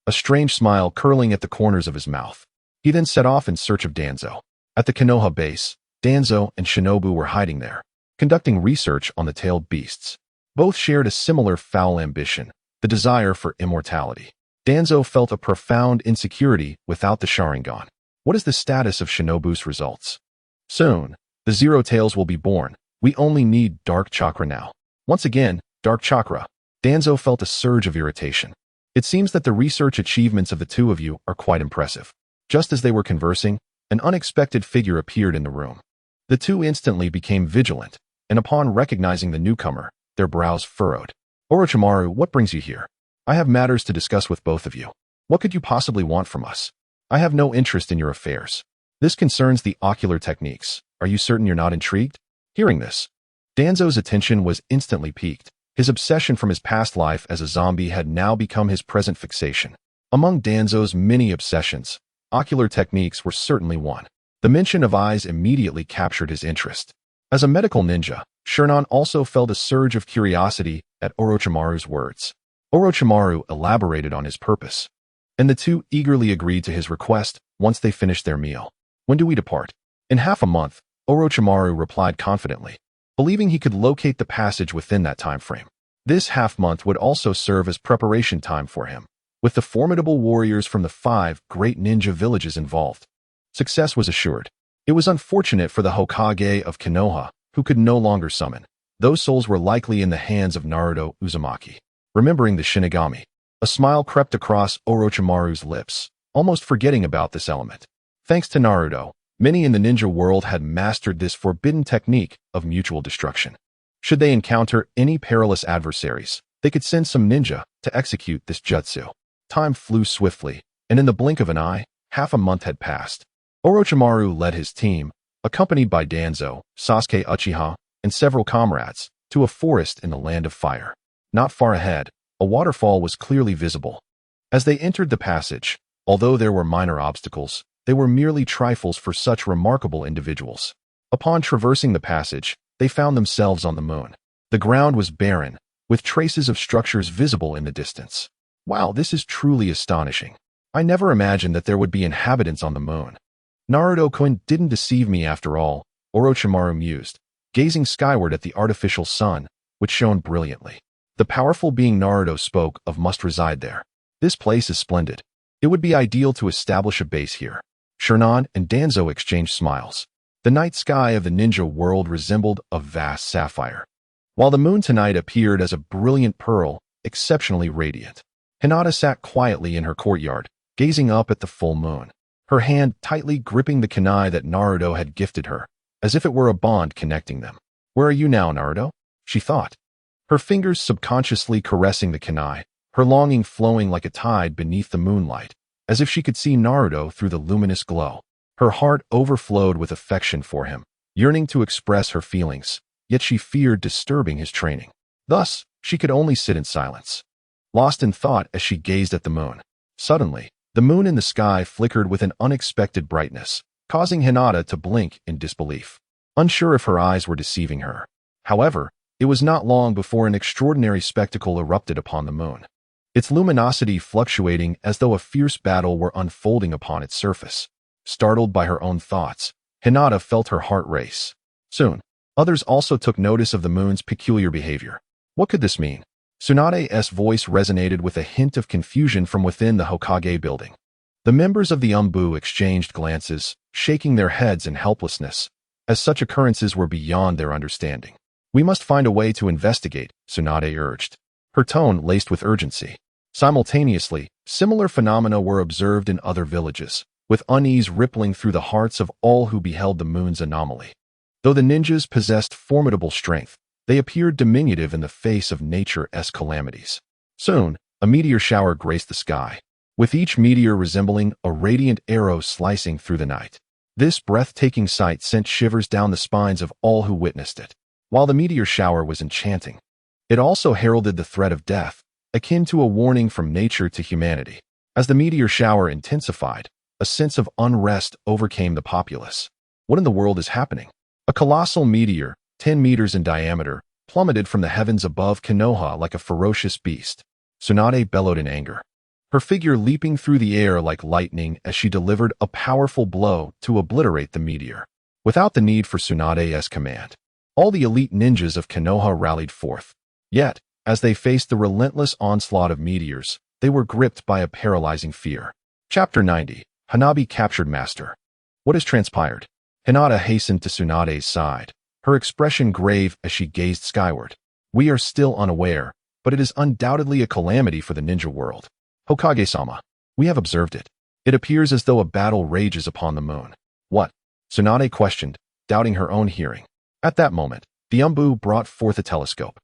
a strange smile curling at the corners of his mouth. He then set off in search of Danzo. At the Konoha base, Danzo and Shinobu were hiding there, conducting research on the tailed beasts. Both shared a similar foul ambition, the desire for immortality. Danzo felt a profound insecurity without the Sharingan. What is the status of Shinobu's results? Soon, the Zero Tails will be born. We only need dark chakra now. Once again, dark chakra. Danzo felt a surge of irritation. It seems that the research achievements of the two of you are quite impressive. Just as they were conversing, an unexpected figure appeared in the room. The two instantly became vigilant, and upon recognizing the newcomer, their brows furrowed. Orochimaru, what brings you here? I have matters to discuss with both of you. What could you possibly want from us? I have no interest in your affairs. This concerns the ocular techniques. Are you certain you're not intrigued? Hearing this, Danzo's attention was instantly piqued. His obsession from his past life as a zombie had now become his present fixation. Among Danzo's many obsessions, ocular techniques were certainly one. The mention of eyes immediately captured his interest. As a medical ninja, Shernon also felt a surge of curiosity at Orochimaru's words. Orochimaru elaborated on his purpose, and the two eagerly agreed to his request once they finished their meal. When do we depart? In half a month, Orochimaru replied confidently, believing he could locate the passage within that time frame. This half-month would also serve as preparation time for him, with the formidable warriors from the 5 great ninja villages involved. Success was assured. It was unfortunate for the Hokage of Konoha, who could no longer summon. Those souls were likely in the hands of Naruto Uzumaki. Remembering the Shinigami, a smile crept across Orochimaru's lips, almost forgetting about this element. Thanks to Naruto, many in the ninja world had mastered this forbidden technique of mutual destruction. Should they encounter any perilous adversaries, they could send some ninja to execute this jutsu. Time flew swiftly, and in the blink of an eye, half a month had passed. Orochimaru led his team, accompanied by Danzo, Sasuke Uchiha, and several comrades, to a forest in the Land of Fire. Not far ahead, a waterfall was clearly visible. As they entered the passage, although there were minor obstacles, they were merely trifles for such remarkable individuals. Upon traversing the passage, they found themselves on the moon. The ground was barren, with traces of structures visible in the distance. Wow, this is truly astonishing. I never imagined that there would be inhabitants on the moon. Naruto-kun didn't deceive me after all, Orochimaru mused, gazing skyward at the artificial sun, which shone brilliantly. The powerful being Naruto spoke of must reside there. This place is splendid. It would be ideal to establish a base here. Shernon and Danzo exchanged smiles. The night sky of the ninja world resembled a vast sapphire, while the moon tonight appeared as a brilliant pearl, exceptionally radiant. Hinata sat quietly in her courtyard, gazing up at the full moon, her hand tightly gripping the kunai that Naruto had gifted her, as if it were a bond connecting them. Where are you now, Naruto? She thought, her fingers subconsciously caressing the kunai, her longing flowing like a tide beneath the moonlight, as if she could see Naruto through the luminous glow. Her heart overflowed with affection for him, yearning to express her feelings, yet she feared disturbing his training. Thus, she could only sit in silence, lost in thought as she gazed at the moon. Suddenly, the moon in the sky flickered with an unexpected brightness, causing Hinata to blink in disbelief, unsure if her eyes were deceiving her. However, It was not long before an extraordinary spectacle erupted upon the moon, its luminosity fluctuating as though a fierce battle were unfolding upon its surface. Startled by her own thoughts, Hinata felt her heart race. Soon, others also took notice of the moon's peculiar behavior. What could this mean? Tsunade's voice resonated with a hint of confusion from within the Hokage building. The members of the Umbu exchanged glances, shaking their heads in helplessness, as such occurrences were beyond their understanding. We must find a way to investigate, Tsunade urged, her tone laced with urgency. Simultaneously, similar phenomena were observed in other villages, with unease rippling through the hearts of all who beheld the moon's anomaly. Though the ninjas possessed formidable strength, they appeared diminutive in the face of nature's calamities. Soon, a meteor shower graced the sky, with each meteor resembling a radiant arrow slicing through the night. This breathtaking sight sent shivers down the spines of all who witnessed it. While the meteor shower was enchanting, it also heralded the threat of death, akin to a warning from nature to humanity. As the meteor shower intensified, a sense of unrest overcame the populace. What in the world is happening? A colossal meteor, 10 meters in diameter, plummeted from the heavens above Konoha like a ferocious beast. Tsunade bellowed in anger, her figure leaping through the air like lightning as she delivered a powerful blow to obliterate the meteor. Without the need for Tsunade's command, all the elite ninjas of Konoha rallied forth. Yet, as they faced the relentless onslaught of meteors, they were gripped by a paralyzing fear. Chapter 90. Hanabi captured Master. What has transpired? Hinata hastened to Tsunade's side, her expression grave as she gazed skyward. We are still unaware, but it is undoubtedly a calamity for the ninja world. Hokage-sama, we have observed it. It appears as though a battle rages upon the moon. What? Tsunade questioned, doubting her own hearing. At that moment, the Umbu brought forth a telescope.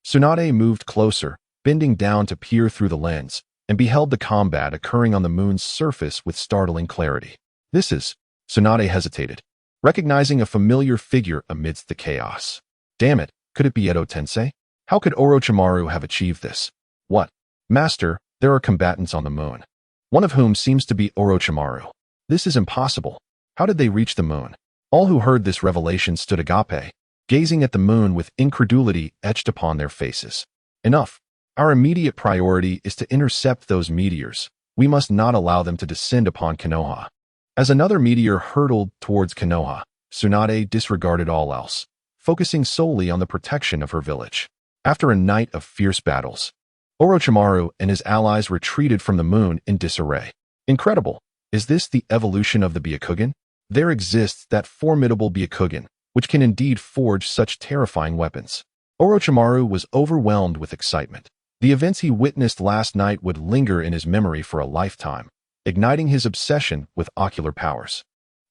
Tsunade moved closer, bending down to peer through the lens, and beheld the combat occurring on the moon's surface with startling clarity. This is... Tsunade hesitated, recognizing a familiar figure amidst the chaos. Damn it, could it be Edo Tensei? How could Orochimaru have achieved this? What? Master, there are combatants on the moon, one of whom seems to be Orochimaru. This is impossible. How did they reach the moon? All who heard this revelation stood agape, gazing at the moon with incredulity etched upon their faces. Enough. Our immediate priority is to intercept those meteors. We must not allow them to descend upon Konoha. As another meteor hurtled towards Konoha, Tsunade disregarded all else, focusing solely on the protection of her village. After a night of fierce battles, Orochimaru and his allies retreated from the moon in disarray. Incredible. Is this the evolution of the Byakugan? There exists that formidable Byakugan, which can indeed forge such terrifying weapons. Orochimaru was overwhelmed with excitement. The events he witnessed last night would linger in his memory for a lifetime, igniting his obsession with ocular powers.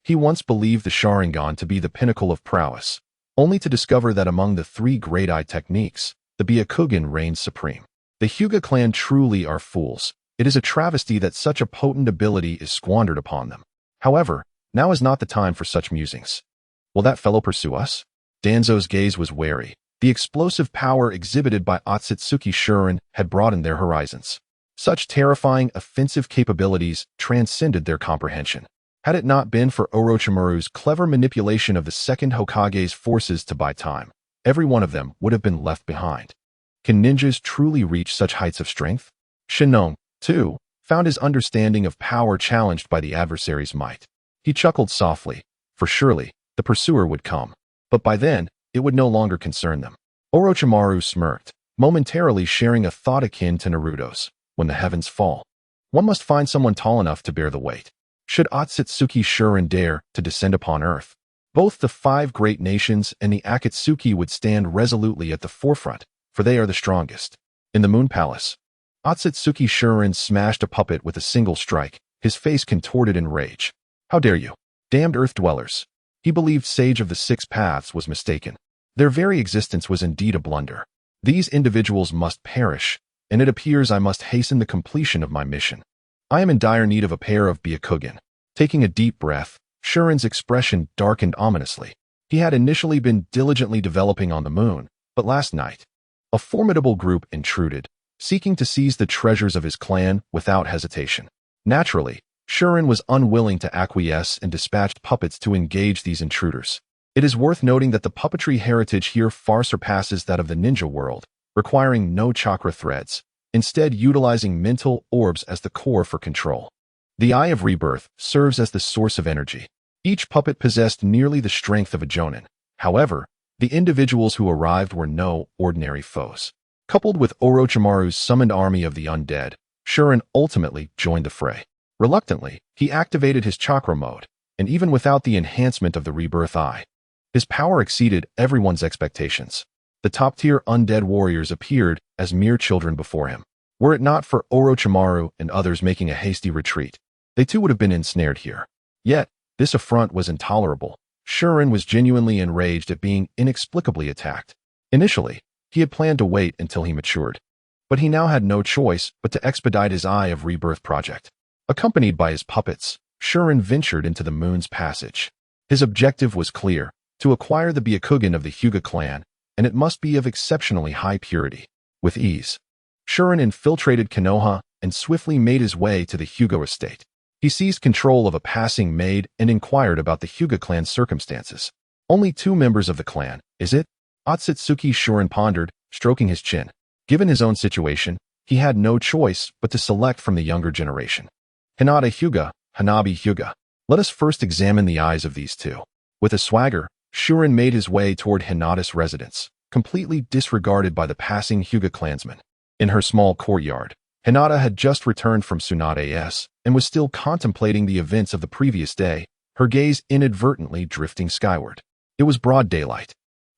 He once believed the Sharingan to be the pinnacle of prowess, only to discover that among the 3 great eye techniques, the Byakugan reigns supreme. The Hyuga clan truly are fools. It is a travesty that such a potent ability is squandered upon them. However, now is not the time for such musings. Will that fellow pursue us? Danzo's gaze was wary. The explosive power exhibited by Akatsuki Shurin had broadened their horizons. Such terrifying offensive capabilities transcended their comprehension. Had it not been for Orochimaru's clever manipulation of the second Hokage's forces to buy time, every one of them would have been left behind. Can ninjas truly reach such heights of strength? Shinong, too, found his understanding of power challenged by the adversary's might. He chuckled softly, for surely the pursuer would come. But by then, it would no longer concern them. Orochimaru smirked, momentarily sharing a thought akin to Naruto's. When the heavens fall, one must find someone tall enough to bear the weight. Should Akatsuki Shurin dare to descend upon Earth, both the 5 great nations and the Akatsuki would stand resolutely at the forefront, for they are the strongest. In the Moon Palace, Akatsuki Shurin smashed a puppet with a single strike, his face contorted in rage. How dare you? Damned Earth dwellers. He believed Sage of the 6 Paths was mistaken. Their very existence was indeed a blunder. These individuals must perish, and it appears I must hasten the completion of my mission. I am in dire need of a pair of Byakugan. Taking a deep breath, Shurin's expression darkened ominously. He had initially been diligently developing on the moon, but last night, a formidable group intruded, seeking to seize the treasures of his clan without hesitation. Naturally, Shurin was unwilling to acquiesce and dispatched puppets to engage these intruders. It is worth noting that the puppetry heritage here far surpasses that of the ninja world, requiring no chakra threads, instead utilizing mental orbs as the core for control. The Eye of Rebirth serves as the source of energy. Each puppet possessed nearly the strength of a jonin. However, the individuals who arrived were no ordinary foes. Coupled with Orochimaru's summoned army of the undead, Shuren ultimately joined the fray. Reluctantly, he activated his chakra mode, and even without the enhancement of the Rebirth Eye, his power exceeded everyone's expectations. The top-tier undead warriors appeared as mere children before him. Were it not for Orochimaru and others making a hasty retreat, they too would have been ensnared here. Yet, this affront was intolerable. Shuren was genuinely enraged at being inexplicably attacked. Initially, he had planned to wait until he matured, but he now had no choice but to expedite his Eye of Rebirth project. Accompanied by his puppets, Shuren ventured into the Moon's Passage. His objective was clear: to acquire the Byakugan of the Hyuga clan, and it must be of exceptionally high purity. With ease, Shuren infiltrated Konoha and swiftly made his way to the Hyuga estate. He seized control of a passing maid and inquired about the Hyuga clan's circumstances. Only 2 members of the clan, is it? Akatsuki Shuren pondered, stroking his chin. Given his own situation, he had no choice but to select from the younger generation. Hinata Hyuga, Hanabi Hyuga. Let us first examine the eyes of these 2. With a swagger, Shuren made his way toward Hinata's residence, completely disregarded by the passing Hyuga clansmen. In her small courtyard, Hinata had just returned from Tsunade's and was still contemplating the events of the previous day, her gaze inadvertently drifting skyward. It was broad daylight.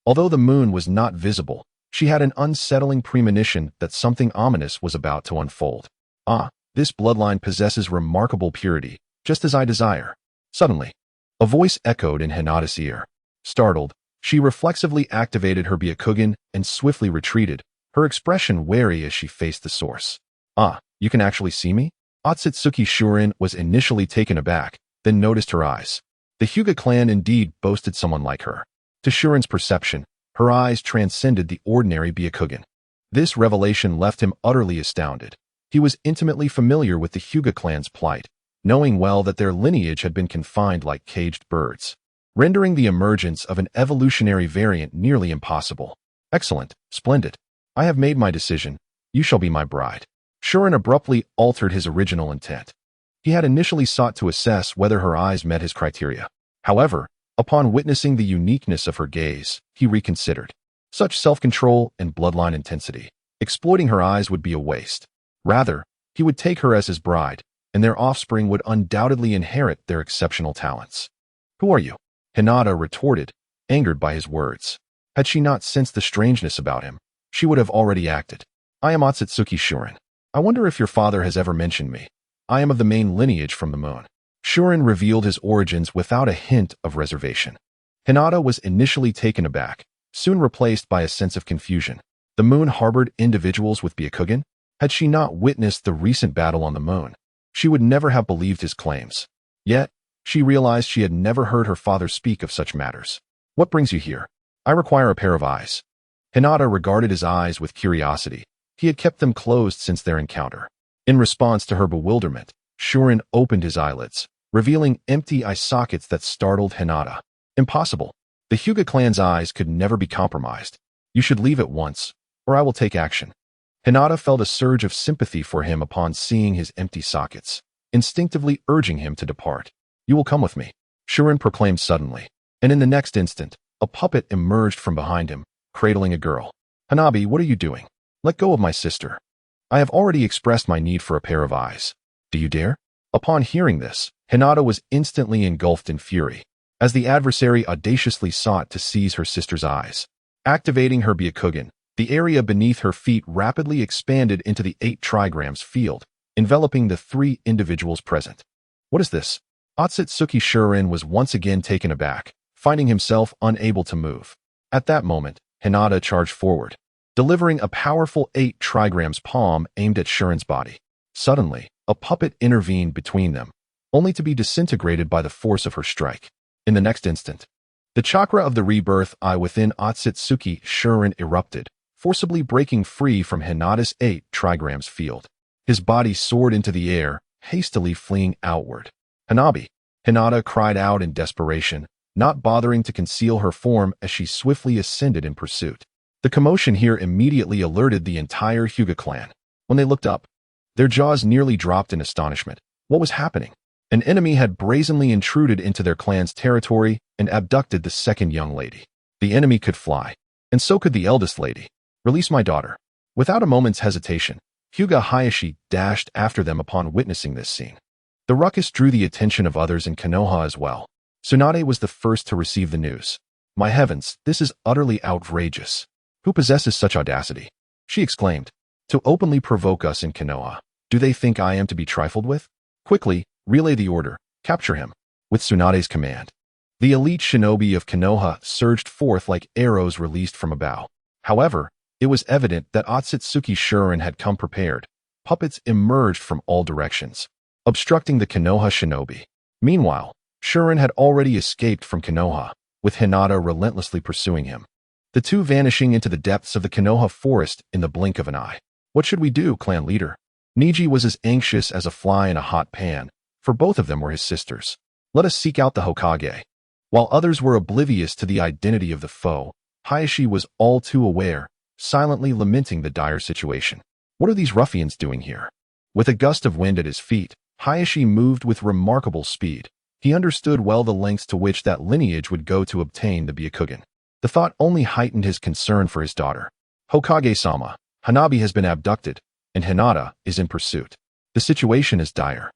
Although the moon was not visible, she had an unsettling premonition that something ominous was about to unfold. Ah, this bloodline possesses remarkable purity, just as I desire. Suddenly, a voice echoed in Hinata's ear. Startled, she reflexively activated her Byakugan and swiftly retreated, her expression wary as she faced the source. Ah, you can actually see me? Akatsuki Shuren was initially taken aback, then noticed her eyes. The Hyuga clan indeed boasted someone like her. To Shuren's perception, her eyes transcended the ordinary Byakugan. This revelation left him utterly astounded. He was intimately familiar with the Hyuga clan's plight, knowing well that their lineage had been confined like caged birds, rendering the emergence of an evolutionary variant nearly impossible. Excellent, splendid. I have made my decision. You shall be my bride. Shuren abruptly altered his original intent. He had initially sought to assess whether her eyes met his criteria. However, upon witnessing the uniqueness of her gaze, he reconsidered. Such self-control and bloodline intensity, exploiting her eyes would be a waste. Rather, he would take her as his bride, and their offspring would undoubtedly inherit their exceptional talents. Who are you? Hinata retorted, angered by his words. Had she not sensed the strangeness about him, she would have already acted. I am Akatsuki Shuren. I wonder if your father has ever mentioned me. I am of the main lineage from the moon. Shuren revealed his origins without a hint of reservation. Hinata was initially taken aback, soon replaced by a sense of confusion. The moon harbored individuals with Byakugan? Had she not witnessed the recent battle on the moon, she would never have believed his claims. Yet, she realized she had never heard her father speak of such matters. What brings you here? I require a pair of eyes. Hinata regarded his eyes with curiosity. He had kept them closed since their encounter. In response to her bewilderment, Shuren opened his eyelids, revealing empty eye sockets that startled Hinata. Impossible. The Hyuga clan's eyes could never be compromised. You should leave at once, or I will take action. Hinata felt a surge of sympathy for him upon seeing his empty sockets, instinctively urging him to depart. You will come with me, Shuren proclaimed suddenly, and in the next instant, a puppet emerged from behind him, cradling a girl. Hanabi, what are you doing? Let go of my sister. I have already expressed my need for a pair of eyes. Do you dare? Upon hearing this, Hinata was instantly engulfed in fury, as the adversary audaciously sought to seize her sister's eyes. Activating her Byakugan, the area beneath her feet rapidly expanded into the 8 trigrams field, enveloping the 3 individuals present. What is this? Akatsuki Shuren was once again taken aback, finding himself unable to move. At that moment, Hinata charged forward, delivering a powerful 8 trigrams palm aimed at Shuren's body. Suddenly, a puppet intervened between them, only to be disintegrated by the force of her strike. In the next instant, the chakra of the rebirth eye within Akatsuki Shuren erupted, forcibly breaking free from Hinata's 8 trigrams field. His body soared into the air, hastily fleeing outward. Hanabi! Hinata cried out in desperation, not bothering to conceal her form as she swiftly ascended in pursuit. The commotion here immediately alerted the entire Hyuga clan. When they looked up, their jaws nearly dropped in astonishment. What was happening? An enemy had brazenly intruded into their clan's territory and abducted the second young lady. The enemy could fly, and so could the eldest lady. Release my daughter. Without a moment's hesitation, Hyuga Hayashi dashed after them upon witnessing this scene. The ruckus drew the attention of others in Konoha as well. Tsunade was the first to receive the news. My heavens, this is utterly outrageous. Who possesses such audacity? She exclaimed. To openly provoke us in Konoha. Do they think I am to be trifled with? Quickly, relay the order. Capture him. With Tsunade's command, the elite shinobi of Konoha surged forth like arrows released from a bow. However, it was evident that Otsutsuki Shuren had come prepared. Puppets emerged from all directions, obstructing the Konoha shinobi. Meanwhile, Shuren had already escaped from Konoha, with Hinata relentlessly pursuing him. The two vanishing into the depths of the Konoha forest in the blink of an eye. What should we do, clan leader? Niji was as anxious as a fly in a hot pan, for both of them were his sisters. Let us seek out the Hokage. While others were oblivious to the identity of the foe, Hayashi was all too aware, silently lamenting the dire situation. What are these ruffians doing here? With a gust of wind at his feet, Hayashi moved with remarkable speed. He understood well the lengths to which that lineage would go to obtain the Byakugan. The thought only heightened his concern for his daughter. Hokage-sama, Hanabi has been abducted, and Hinata is in pursuit. The situation is dire.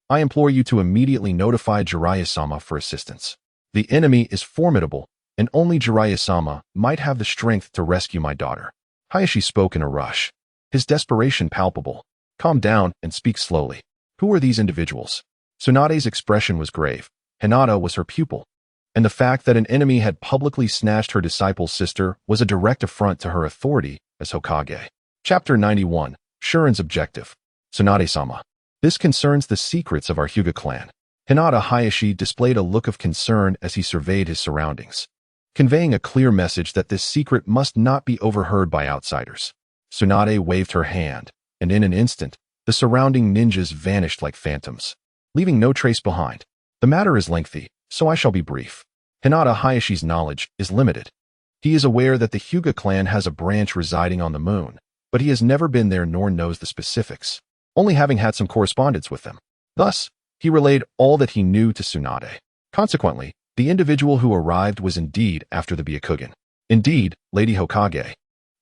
I implore you to immediately notify Jiraiya-sama for assistance. The enemy is formidable, and only Jiraiya-sama might have the strength to rescue my daughter. Hayashi spoke in a rush, his desperation palpable. Calm down and speak slowly. Who are these individuals? Tsunade's expression was grave. Hinata was her pupil, and the fact that an enemy had publicly snatched her disciple's sister was a direct affront to her authority as Hokage. Chapter 91. Shuren's Objective. Tsunade-sama. This concerns the secrets of our Hyuga clan. Hinata Hayashi displayed a look of concern as he surveyed his surroundings, conveying a clear message that this secret must not be overheard by outsiders. Tsunade waved her hand, and in an instant, the surrounding ninjas vanished like phantoms, leaving no trace behind. The matter is lengthy, so I shall be brief. Hinata Hayashi's knowledge is limited. He is aware that the Hyuga clan has a branch residing on the moon, but he has never been there nor knows the specifics, only having had some correspondence with them. Thus, he relayed all that he knew to Tsunade. Consequently, the individual who arrived was indeed after the Byakugan. Indeed, Lady Hokage,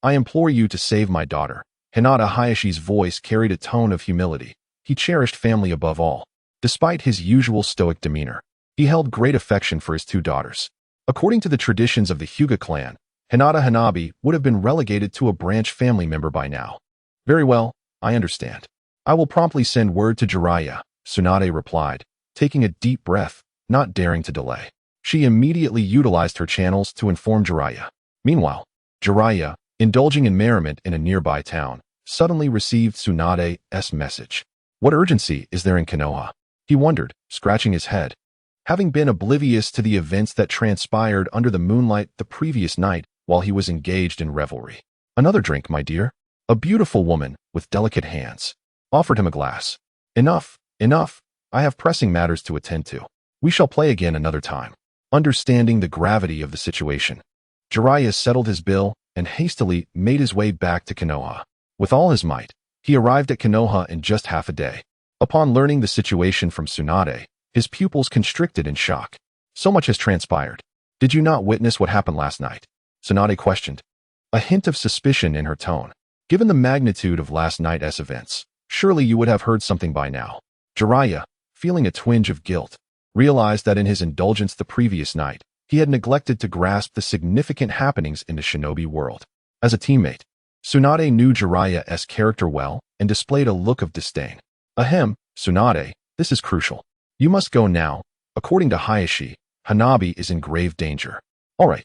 I implore you to save my daughter. Hinata Hayashi's voice carried a tone of humility. He cherished family above all. Despite his usual stoic demeanor, he held great affection for his two daughters. According to the traditions of the Hyuga clan, Hinata Hanabi would have been relegated to a branch family member by now. Very well, I understand. I will promptly send word to Jiraiya, Tsunade replied, taking a deep breath, not daring to delay. She immediately utilized her channels to inform Jiraiya. Meanwhile, Jiraiya, indulging in merriment in a nearby town, suddenly received Tsunade's message. What urgency is there in Konoha? He wondered, scratching his head. Having been oblivious to the events that transpired under the moonlight the previous night while he was engaged in revelry. Another drink, my dear. A beautiful woman, with delicate hands, offered him a glass. Enough, enough. I have pressing matters to attend to. We shall play again another time. Understanding the gravity of the situation, Jiraiya settled his bill and hastily made his way back to Konoha. With all his might, he arrived at Konoha in just half a day. Upon learning the situation from Tsunade, his pupils constricted in shock. So much has transpired. Did you not witness what happened last night? Tsunade questioned, a hint of suspicion in her tone. Given the magnitude of last night's events, surely you would have heard something by now. Jiraiya, feeling a twinge of guilt, realized that in his indulgence the previous night, he had neglected to grasp the significant happenings in the shinobi world. As a teammate, Tsunade knew Jiraiya's character well and displayed a look of disdain. Ahem, Tsunade, this is crucial. You must go now. According to Hayashi, Hanabi is in grave danger. All right,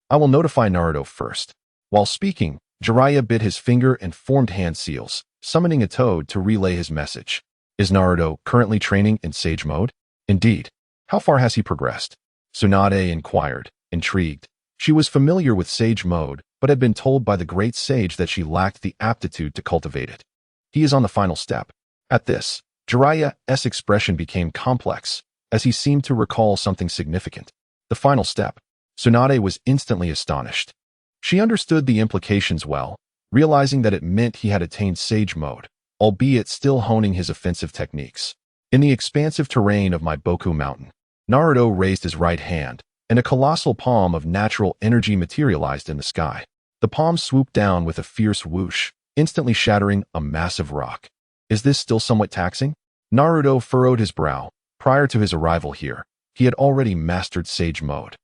I will notify Naruto first. While speaking, Jiraiya bit his finger and formed hand seals, summoning a toad to relay his message. Is Naruto currently training in Sage Mode? Indeed. How far has he progressed? Tsunade inquired, intrigued. She was familiar with Sage Mode, but had been told by the great sage that she lacked the aptitude to cultivate it. He is on the final step. At this, Jiraiya's expression became complex, as he seemed to recall something significant. The final step. Tsunade was instantly astonished. She understood the implications well, realizing that it meant he had attained Sage Mode, albeit still honing his offensive techniques. In the expansive terrain of my Boku Mountain, Naruto raised his right hand, and a colossal palm of natural energy materialized in the sky. The palm swooped down with a fierce whoosh, instantly shattering a massive rock. Is this still somewhat taxing? Naruto furrowed his brow. Prior to his arrival here, he had already mastered Sage Mode.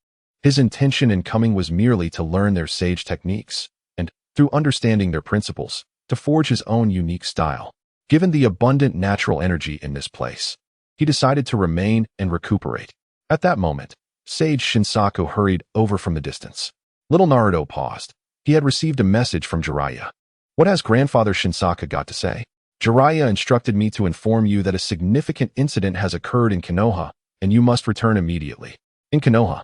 His intention in coming was merely to learn their sage techniques, and, through understanding their principles, to forge his own unique style. Given the abundant natural energy in this place, he decided to remain and recuperate. At that moment, Sage Shinsaku hurried over from the distance. Little Naruto paused. He had received a message from Jiraiya. What has Grandfather Shinsaku got to say? Jiraiya instructed me to inform you that a significant incident has occurred in Konoha, and you must return immediately. In Konoha,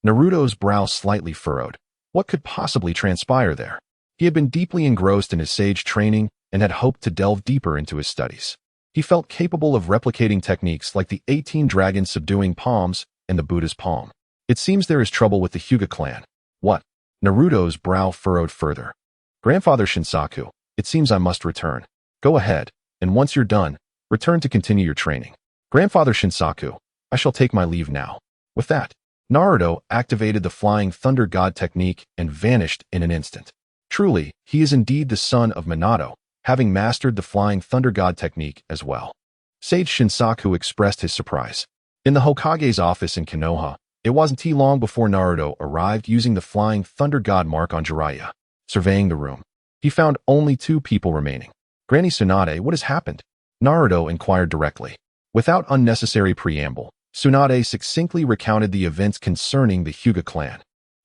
Naruto's brow slightly furrowed. What could possibly transpire there? He had been deeply engrossed in his sage training and had hoped to delve deeper into his studies. He felt capable of replicating techniques like the 18 dragons subduing palms and the Buddha's palm. It seems there is trouble with the Hyuga clan. What? Naruto's brow furrowed further. Grandfather Shinsaku, it seems I must return. Go ahead, and once you're done, return to continue your training. Grandfather Shinsaku, I shall take my leave now. With that, Naruto activated the Flying Thunder God technique and vanished in an instant. Truly, he is indeed the son of Minato, having mastered the Flying Thunder God technique as well. Sage Shinsaku expressed his surprise. In the Hokage's office in Konoha, it wasn't too long before Naruto arrived using the Flying Thunder God mark on Jiraiya. Surveying the room, he found only 2 people remaining. Granny Tsunade, what has happened? Naruto inquired directly. Without unnecessary preamble, Tsunade succinctly recounted the events concerning the Hyuga clan.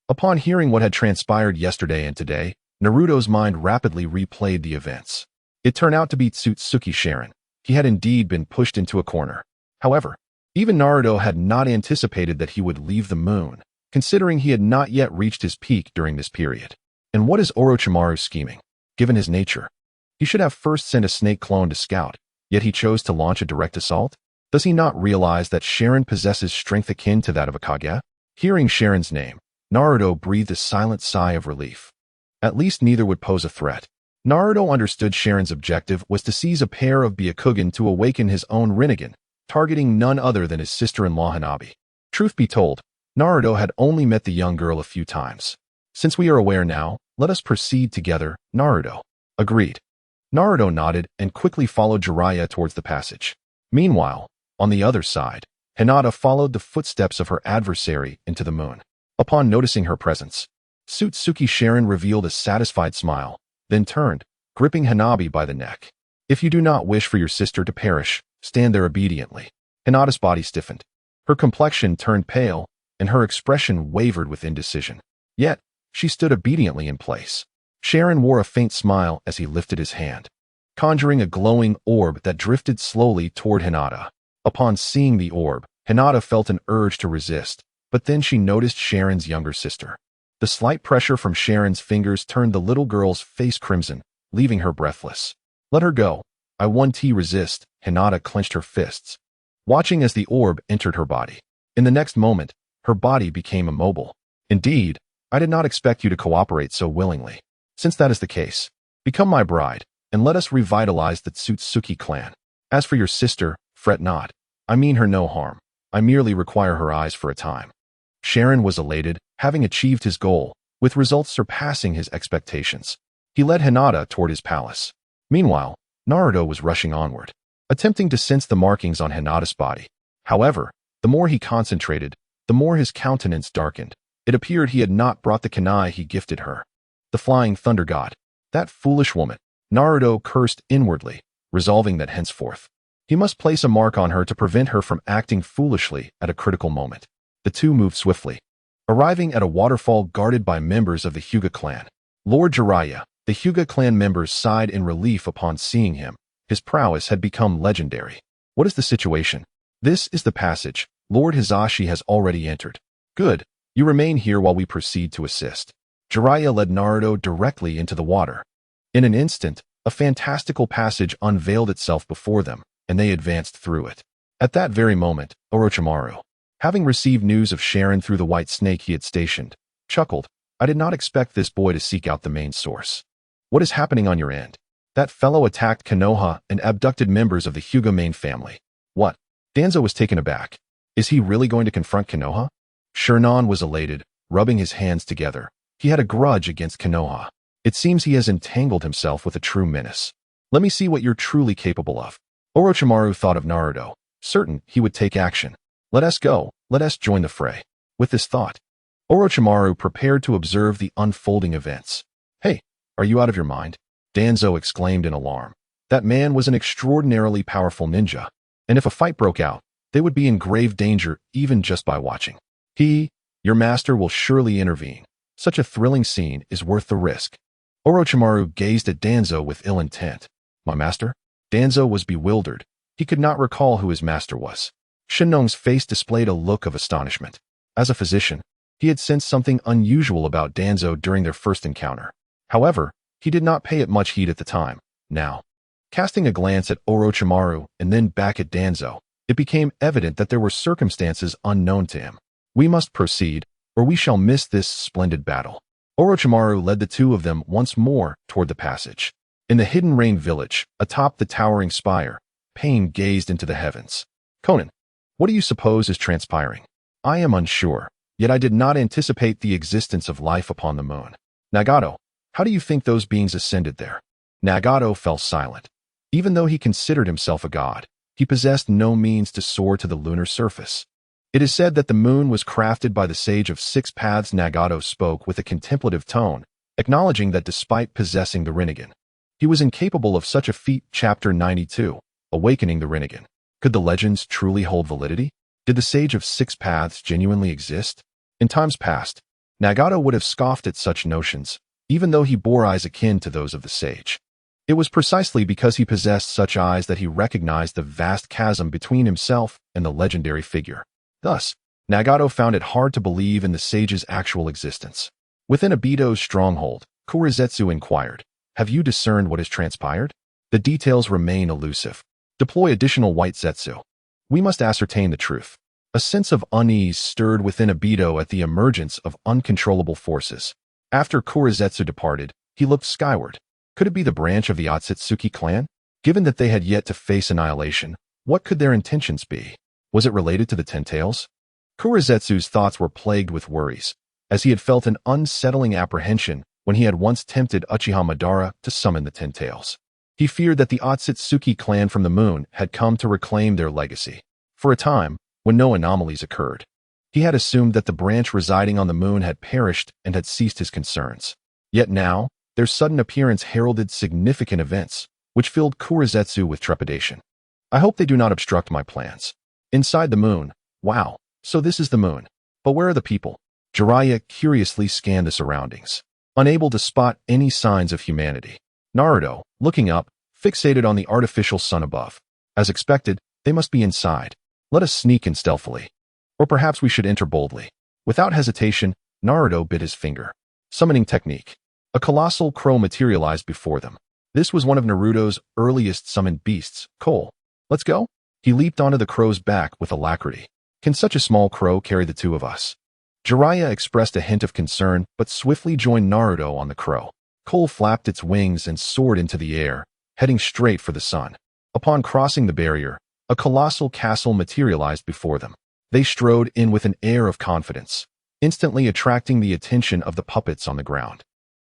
Upon hearing what had transpired yesterday and today, Naruto's mind rapidly replayed the events. It turned out to be Tsutsuki Sharon. He had indeed been pushed into a corner. However, even Naruto had not anticipated that he would leave the moon, considering he had not yet reached his peak during this period. And what is Orochimaru scheming? Given his nature, he should have first sent a snake clone to scout, yet he chose to launch a direct assault? Does he not realize that Sharon possesses strength akin to that of a Kage? Hearing Sharon's name, Naruto breathed a silent sigh of relief. At least neither would pose a threat. Naruto understood Sharon's objective was to seize a pair of Byakugan to awaken his own Rinnegan, targeting none other than his sister-in-law Hanabi. Truth be told, Naruto had only met the young girl a few times. Since we are aware now, let us proceed together, Naruto. Agreed. Naruto nodded and quickly followed Jiraiya towards the passage. Meanwhile, on the other side, Hinata followed the footsteps of her adversary into the moon. Upon noticing her presence, Tsutsuki Sharon revealed a satisfied smile, then turned, gripping Hanabi by the neck. If you do not wish for your sister to perish, stand there obediently. Hinata's body stiffened. Her complexion turned pale, and her expression wavered with indecision. Yet, she stood obediently in place. Sharon wore a faint smile as he lifted his hand, conjuring a glowing orb that drifted slowly toward Hinata. Upon seeing the orb, Hinata felt an urge to resist, but then she noticed Sharon's younger sister. The slight pressure from Sharon's fingers turned the little girl's face crimson, leaving her breathless. Let her go. I won't resist. Hinata clenched her fists, watching as the orb entered her body. In the next moment, her body became immobile. Indeed, I did not expect you to cooperate so willingly. Since that is the case, become my bride, and let us revitalize the Tsutsuki clan. As for your sister, fret not. I mean her no harm. I merely require her eyes for a time. Sharon was elated, having achieved his goal, with results surpassing his expectations. He led Hinata toward his palace. Meanwhile, Naruto was rushing onward, attempting to sense the markings on Hinata's body. However, the more he concentrated, the more his countenance darkened. It appeared he had not brought the kunai he gifted her. The Flying Thunder God. That foolish woman. Naruto cursed inwardly, resolving that henceforth he must place a mark on her to prevent her from acting foolishly at a critical moment. The two moved swiftly, arriving at a waterfall guarded by members of the Hyuga clan. Lord Jiraiya, the Hyuga clan members sighed in relief upon seeing him. His prowess had become legendary. What is the situation? This is the passage. Lord Hizashi has already entered. Good. You remain here while we proceed to assist. Jiraiya led Naruto directly into the water. In an instant, a fantastical passage unveiled itself before them, and they advanced through it. At that very moment, Orochimaru, Having received news of Sharon through the white snake he had stationed, chuckled, I did not expect this boy to seek out the main source. What is happening on your end? That fellow attacked Konoha and abducted members of the Hyuga main family. What? Danzo was taken aback. Is he really going to confront Konoha? Shernon was elated, rubbing his hands together. He had a grudge against Konoha. It seems he has entangled himself with a true menace. Let me see what you're truly capable of. Orochimaru thought of Naruto, certain he would take action. Let us go, let us join the fray. With this thought, Orochimaru prepared to observe the unfolding events. Hey, are you out of your mind? Danzo exclaimed in alarm. That man was an extraordinarily powerful ninja, and if a fight broke out, they would be in grave danger even just by watching. Your master will surely intervene. Such a thrilling scene is worth the risk. Orochimaru gazed at Danzo with ill intent. My master? Danzo was bewildered. He could not recall who his master was. Shinong's face displayed a look of astonishment. As a physician, he had sensed something unusual about Danzo during their first encounter. However, he did not pay it much heed at the time. Now, casting a glance at Orochimaru and then back at Danzo, it became evident that there were circumstances unknown to him. We must proceed, or we shall miss this splendid battle. Orochimaru led the two of them once more toward the passage. In the Hidden Rain village, atop the towering spire, Pain gazed into the heavens. Conan, what do you suppose is transpiring? I am unsure, yet I did not anticipate the existence of life upon the moon. Nagato, how do you think those beings ascended there? Nagato fell silent. Even though he considered himself a god, he possessed no means to soar to the lunar surface. It is said that the moon was crafted by the Sage of Six Paths. Nagato spoke with a contemplative tone, acknowledging that despite possessing the Rinnegan, he was incapable of such a feat. Chapter 92, Awakening the Rinnegan. Could the legends truly hold validity? Did the Sage of Six Paths genuinely exist? In times past, Nagato would have scoffed at such notions, even though he bore eyes akin to those of the sage. It was precisely because he possessed such eyes that he recognized the vast chasm between himself and the legendary figure. Thus, Nagato found it hard to believe in the sage's actual existence. Within Obito's stronghold, Kurizetsu inquired, have you discerned what has transpired? The details remain elusive. Deploy additional white Zetsu. We must ascertain the truth. A sense of unease stirred within Obito at the emergence of uncontrollable forces. After Kurizetsu departed, he looked skyward. Could it be the branch of the Otsutsuki clan? Given that they had yet to face annihilation, what could their intentions be? Was it related to the Ten Tails? Kurizetsu's thoughts were plagued with worries, as he had felt an unsettling apprehension when he had once tempted Uchiha Madara to summon the Ten Tails. He feared that the Otsutsuki clan from the moon had come to reclaim their legacy. For a time, when no anomalies occurred, he had assumed that the branch residing on the moon had perished and had ceased his concerns. Yet now, their sudden appearance heralded significant events, which filled Kurizetsu with trepidation. I hope they do not obstruct my plans. Inside the moon. Wow, so this is the moon. But where are the people? Jiraiya curiously scanned the surroundings, unable to spot any signs of humanity. Naruto, looking up, fixated on the artificial sun above. As expected, they must be inside. Let us sneak in stealthily. Or perhaps we should enter boldly. Without hesitation, Naruto bit his finger. Summoning technique. A colossal crow materialized before them. This was one of Naruto's earliest summoned beasts, Cole. Let's go? He leaped onto the crow's back with alacrity. Can such a small crow carry the two of us? Jiraiya expressed a hint of concern, but swiftly joined Naruto on the crow. Cole flapped its wings and soared into the air, heading straight for the sun. Upon crossing the barrier, a colossal castle materialized before them. They strode in with an air of confidence, instantly attracting the attention of the puppets on the ground.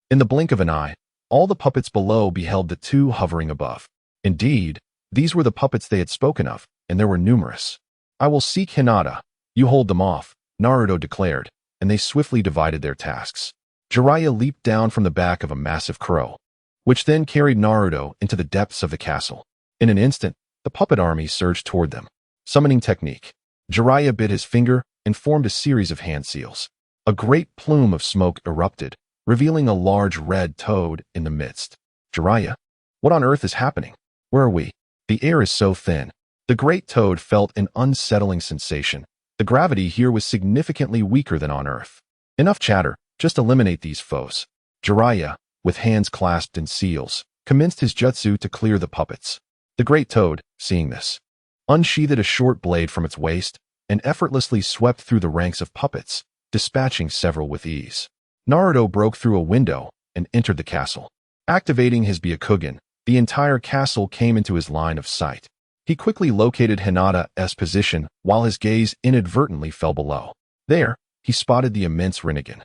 In the blink of an eye, all the puppets below beheld the two hovering above. Indeed, these were the puppets they had spoken of, and there were numerous. I will seek Hinata. You hold them off, Naruto declared, and they swiftly divided their tasks. Jiraiya leaped down from the back of a massive crow, which then carried Naruto into the depths of the castle. In an instant, the puppet army surged toward them. Summoning technique. Jiraiya bit his finger and formed a series of hand seals. A great plume of smoke erupted, revealing a large red toad in the midst. Jiraiya, what on earth is happening? Where are we? The air is so thin. The great toad felt an unsettling sensation. The gravity here was significantly weaker than on Earth. Enough chatter, just eliminate these foes. Jiraiya, with hands clasped in seals, commenced his jutsu to clear the puppets. The great toad, seeing this, unsheathed a short blade from its waist, and effortlessly swept through the ranks of puppets, dispatching several with ease. Naruto broke through a window and entered the castle. Activating his Byakugan, the entire castle came into his line of sight. He quickly located Hinata's position while his gaze inadvertently fell below. There, he spotted the immense Rinnegan.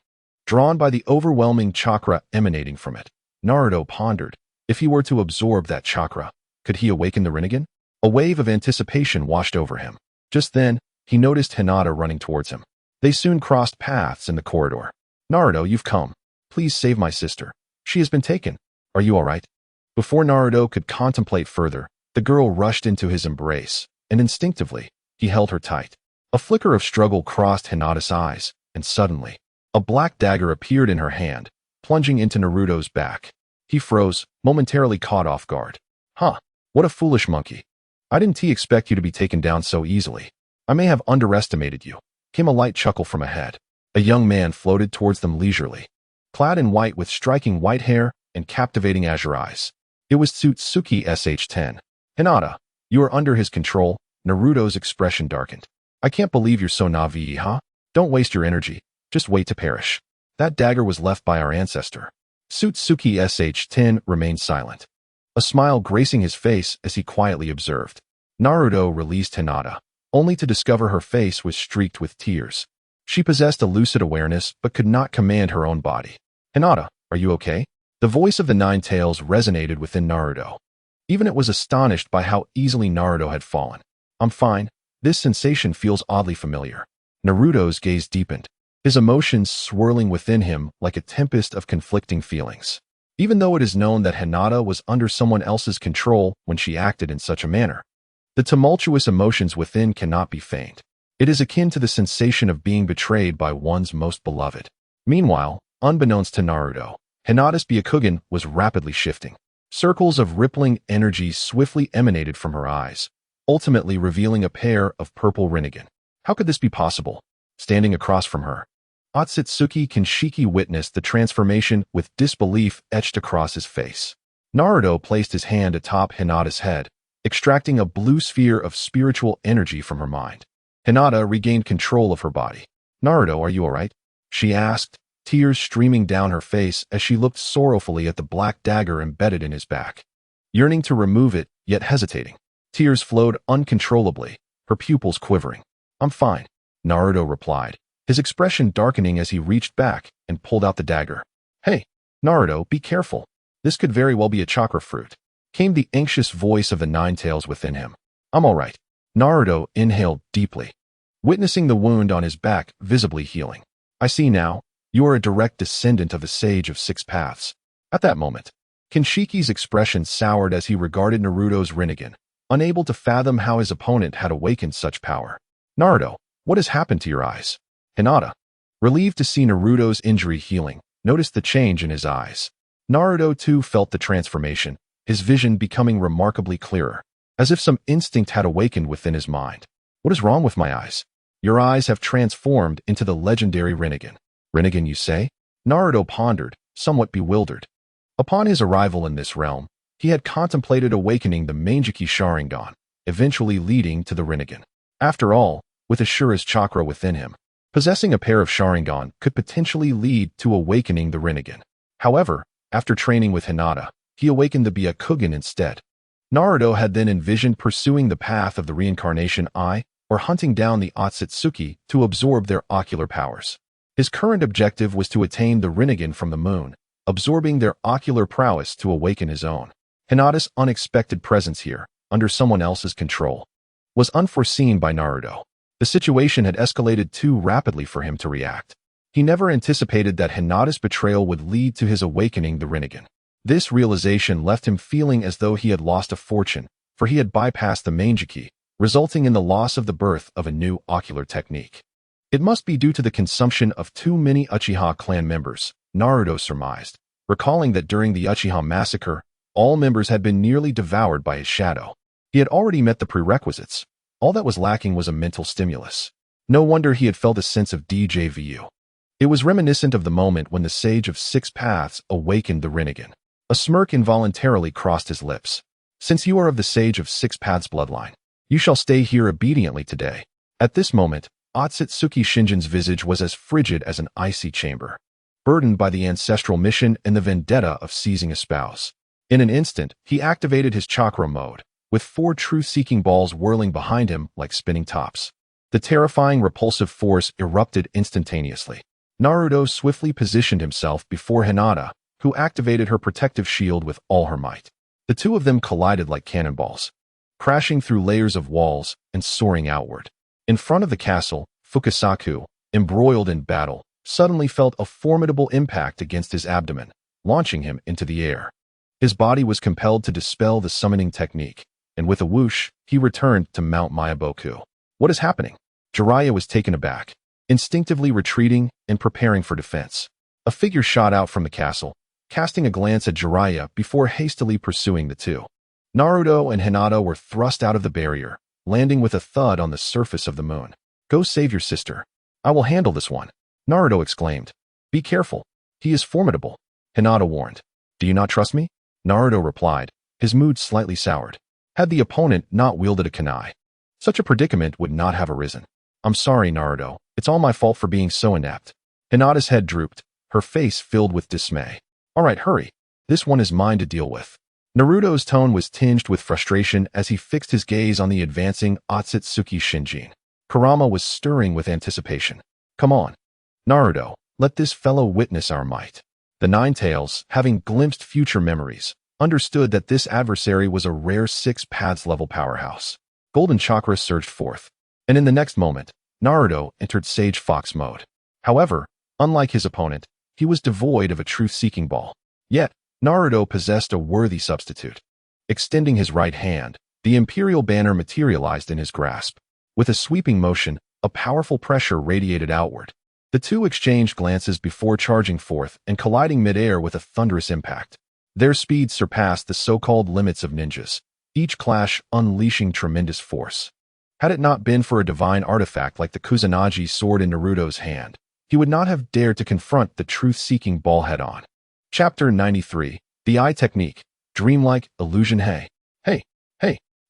Drawn by the overwhelming chakra emanating from it, Naruto pondered, if he were to absorb that chakra, could he awaken the Rinnegan? A wave of anticipation washed over him. Just then, he noticed Hinata running towards him. They soon crossed paths in the corridor. Naruto, you've come. Please save my sister. She has been taken. Are you all right? Before Naruto could contemplate further, the girl rushed into his embrace, and instinctively, he held her tight. A flicker of struggle crossed Hinata's eyes, and suddenly, a black dagger appeared in her hand, plunging into Naruto's back. He froze, momentarily caught off guard. Huh, what a foolish monkey. I didn't expect you to be taken down so easily. I may have underestimated you. Came a light chuckle from ahead. A young man floated towards them leisurely, clad in white with striking white hair and captivating azure eyes. It was Sasuke sh10. Hinata, you are under his control. Naruto's expression darkened. I can't believe you're so naive, huh? Don't waste your energy. Just wait to perish. That dagger was left by our ancestor. Sasuke sh10 remained silent, a smile gracing his face as he quietly observed. Naruto released Hinata, only to discover her face was streaked with tears. She possessed a lucid awareness but could not command her own body. Hinata, are you okay? The voice of the Nine Tails resonated within Naruto. Even it was astonished by how easily Naruto had fallen. I'm fine. This sensation feels oddly familiar. Naruto's gaze deepened, his emotions swirling within him like a tempest of conflicting feelings. Even though it is known that Hinata was under someone else's control when she acted in such a manner, the tumultuous emotions within cannot be feigned. It is akin to the sensation of being betrayed by one's most beloved. Meanwhile, unbeknownst to Naruto, Hinata's Byakugan was rapidly shifting. Circles of rippling energy swiftly emanated from her eyes, ultimately revealing a pair of purple Rinnegan. How could this be possible? Standing across from her, Akatsuki Kinshiki witnessed the transformation with disbelief etched across his face. Naruto placed his hand atop Hinata's head, extracting a blue sphere of spiritual energy from her mind. Hinata regained control of her body. Naruto, are you all right? She asked, tears streaming down her face as she looked sorrowfully at the black dagger embedded in his back. Yearning to remove it, yet hesitating. Tears flowed uncontrollably, her pupils quivering. I'm fine, Naruto replied, his expression darkening as he reached back and pulled out the dagger. Hey, Naruto, be careful. This could very well be a chakra fruit, came the anxious voice of the Nine Tails within him. I'm all right. Naruto inhaled deeply, witnessing the wound on his back visibly healing. I see now, you are a direct descendant of the Sage of Six Paths. At that moment, Kinshiki's expression soured as he regarded Naruto's Rinnegan, unable to fathom how his opponent had awakened such power. Naruto, what has happened to your eyes? Hinata, relieved to see Naruto's injury healing, noticed the change in his eyes. Naruto too felt the transformation, his vision becoming remarkably clearer, as if some instinct had awakened within his mind. What is wrong with my eyes? Your eyes have transformed into the legendary Rinnegan. Rinnegan, you say? Naruto pondered, somewhat bewildered. Upon his arrival in this realm, he had contemplated awakening the Mangekyou Sharingan, eventually leading to the Rinnegan. After all, with Ashura's chakra within him, possessing a pair of Sharingan could potentially lead to awakening the Rinnegan. However, after training with Hinata, he awakened the Byakugan instead. Naruto had then envisioned pursuing the path of the reincarnation eye or hunting down the Akatsuki to absorb their ocular powers. His current objective was to attain the Rinnegan from the moon, absorbing their ocular prowess to awaken his own. Hinata's unexpected presence here, under someone else's control, was unforeseen by Naruto. The situation had escalated too rapidly for him to react. He never anticipated that Hinata's betrayal would lead to his awakening the Rinnegan. This realization left him feeling as though he had lost a fortune, for he had bypassed the Mangekyou, resulting in the loss of the birth of a new ocular technique. It must be due to the consumption of too many Uchiha clan members, Naruto surmised, recalling that during the Uchiha massacre, all members had been nearly devoured by his shadow. He had already met the prerequisites. All that was lacking was a mental stimulus. No wonder he had felt a sense of deja vu. It was reminiscent of the moment when the Sage of Six Paths awakened the Rinnegan. A smirk involuntarily crossed his lips. Since you are of the Sage of Six Paths bloodline, you shall stay here obediently today. At this moment, Akatsuki Shinjin's visage was as frigid as an icy chamber, burdened by the ancestral mission and the vendetta of seizing a spouse. In an instant, he activated his chakra mode, with 4 truth-seeking balls whirling behind him like spinning tops. The terrifying repulsive force erupted instantaneously. Naruto swiftly positioned himself before Hinata, who activated her protective shield with all her might. The two of them collided like cannonballs, crashing through layers of walls and soaring outward. In front of the castle, Fukasaku, embroiled in battle, suddenly felt a formidable impact against his abdomen, launching him into the air. His body was compelled to dispel the summoning technique, and with a whoosh, he returned to Mount Myaboku. What is happening? Jiraiya was taken aback, instinctively retreating and preparing for defense. A figure shot out from the castle, casting a glance at Jiraiya before hastily pursuing the two. Naruto and Hinata were thrust out of the barrier, landing with a thud on the surface of the moon. Go save your sister. I will handle this one, Naruto exclaimed. Be careful. He is formidable, Hinata warned. Do you not trust me? Naruto replied, his mood slightly soured. Had the opponent not wielded a kunai, such a predicament would not have arisen. I'm sorry, Naruto. It's all my fault for being so inept. Hinata's head drooped, her face filled with dismay. All right, hurry. This one is mine to deal with. Naruto's tone was tinged with frustration as he fixed his gaze on the advancing Akatsuki Shinjin. Kurama was stirring with anticipation. Come on, Naruto, let this fellow witness our might. The Nine-Tails, having glimpsed future memories, understood that this adversary was a rare 6 paths level powerhouse. Golden chakra surged forth, and in the next moment, Naruto entered Sage Fox mode. However, unlike his opponent, he was devoid of a truth-seeking ball. Yet, Naruto possessed a worthy substitute. Extending his right hand, the Imperial Banner materialized in his grasp. With a sweeping motion, a powerful pressure radiated outward. The two exchanged glances before charging forth and colliding midair with a thunderous impact. Their speed surpassed the so-called limits of ninjas, each clash unleashing tremendous force. Had it not been for a divine artifact like the Kusanagi sword in Naruto's hand, he would not have dared to confront the truth-seeking ball head-on. Chapter 93, The Eye Technique, Dreamlike Illusion. Hey,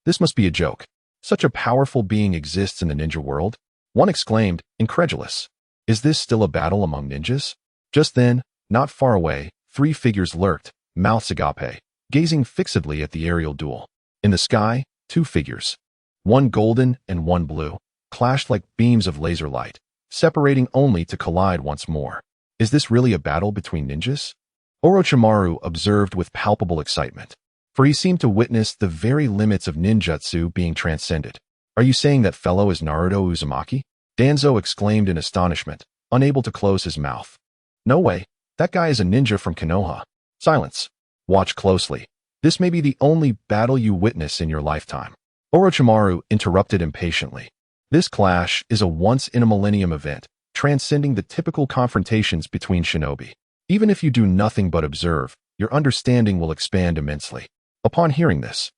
this must be a joke. Such a powerful being exists in the ninja world? One exclaimed, incredulous. Is this still a battle among ninjas? Just then, not far away, 3 figures lurked, mouths agape, gazing fixedly at the aerial duel. In the sky, 2 figures, one golden and one blue, clashed like beams of laser light, separating only to collide once more. Is this really a battle between ninjas? Orochimaru observed with palpable excitement, for he seemed to witness the very limits of ninjutsu being transcended. Are you saying that fellow is Naruto Uzumaki? Danzo exclaimed in astonishment, unable to close his mouth. No way, that guy is a ninja from Konoha. Silence. Watch closely. This may be the only battle you witness in your lifetime. Orochimaru interrupted impatiently. This clash is a once-in-a-millennium event, transcending the typical confrontations between shinobi. Even if you do nothing but observe, your understanding will expand immensely. Upon hearing this,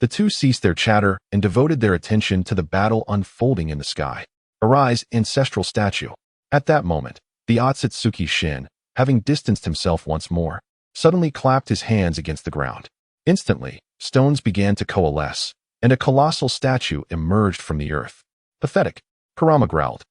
the two ceased their chatter and devoted their attention to the battle unfolding in the sky. Arise, ancestral statue. At that moment, the Akatsuki Shin, having distanced himself once more, suddenly clapped his hands against the ground. Instantly, stones began to coalesce, and a colossal statue emerged from the earth. Pathetic, Kurama growled.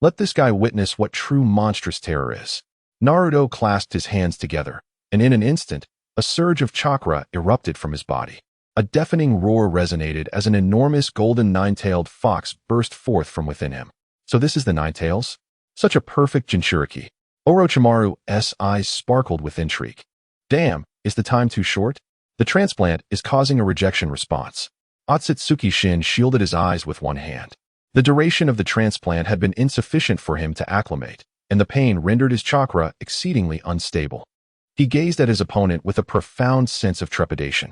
Let this guy witness what true monstrous terror is. Naruto clasped his hands together, and in an instant, a surge of chakra erupted from his body. A deafening roar resonated as an enormous golden nine-tailed fox burst forth from within him. So this is the Nine-Tails? Such a perfect Jinchuriki. Orochimaru's eyes sparkled with intrigue. Damn, is the time too short? The transplant is causing a rejection response. Akatsuki Shin shielded his eyes with one hand. The duration of the transplant had been insufficient for him to acclimate, and the pain rendered his chakra exceedingly unstable. He gazed at his opponent with a profound sense of trepidation.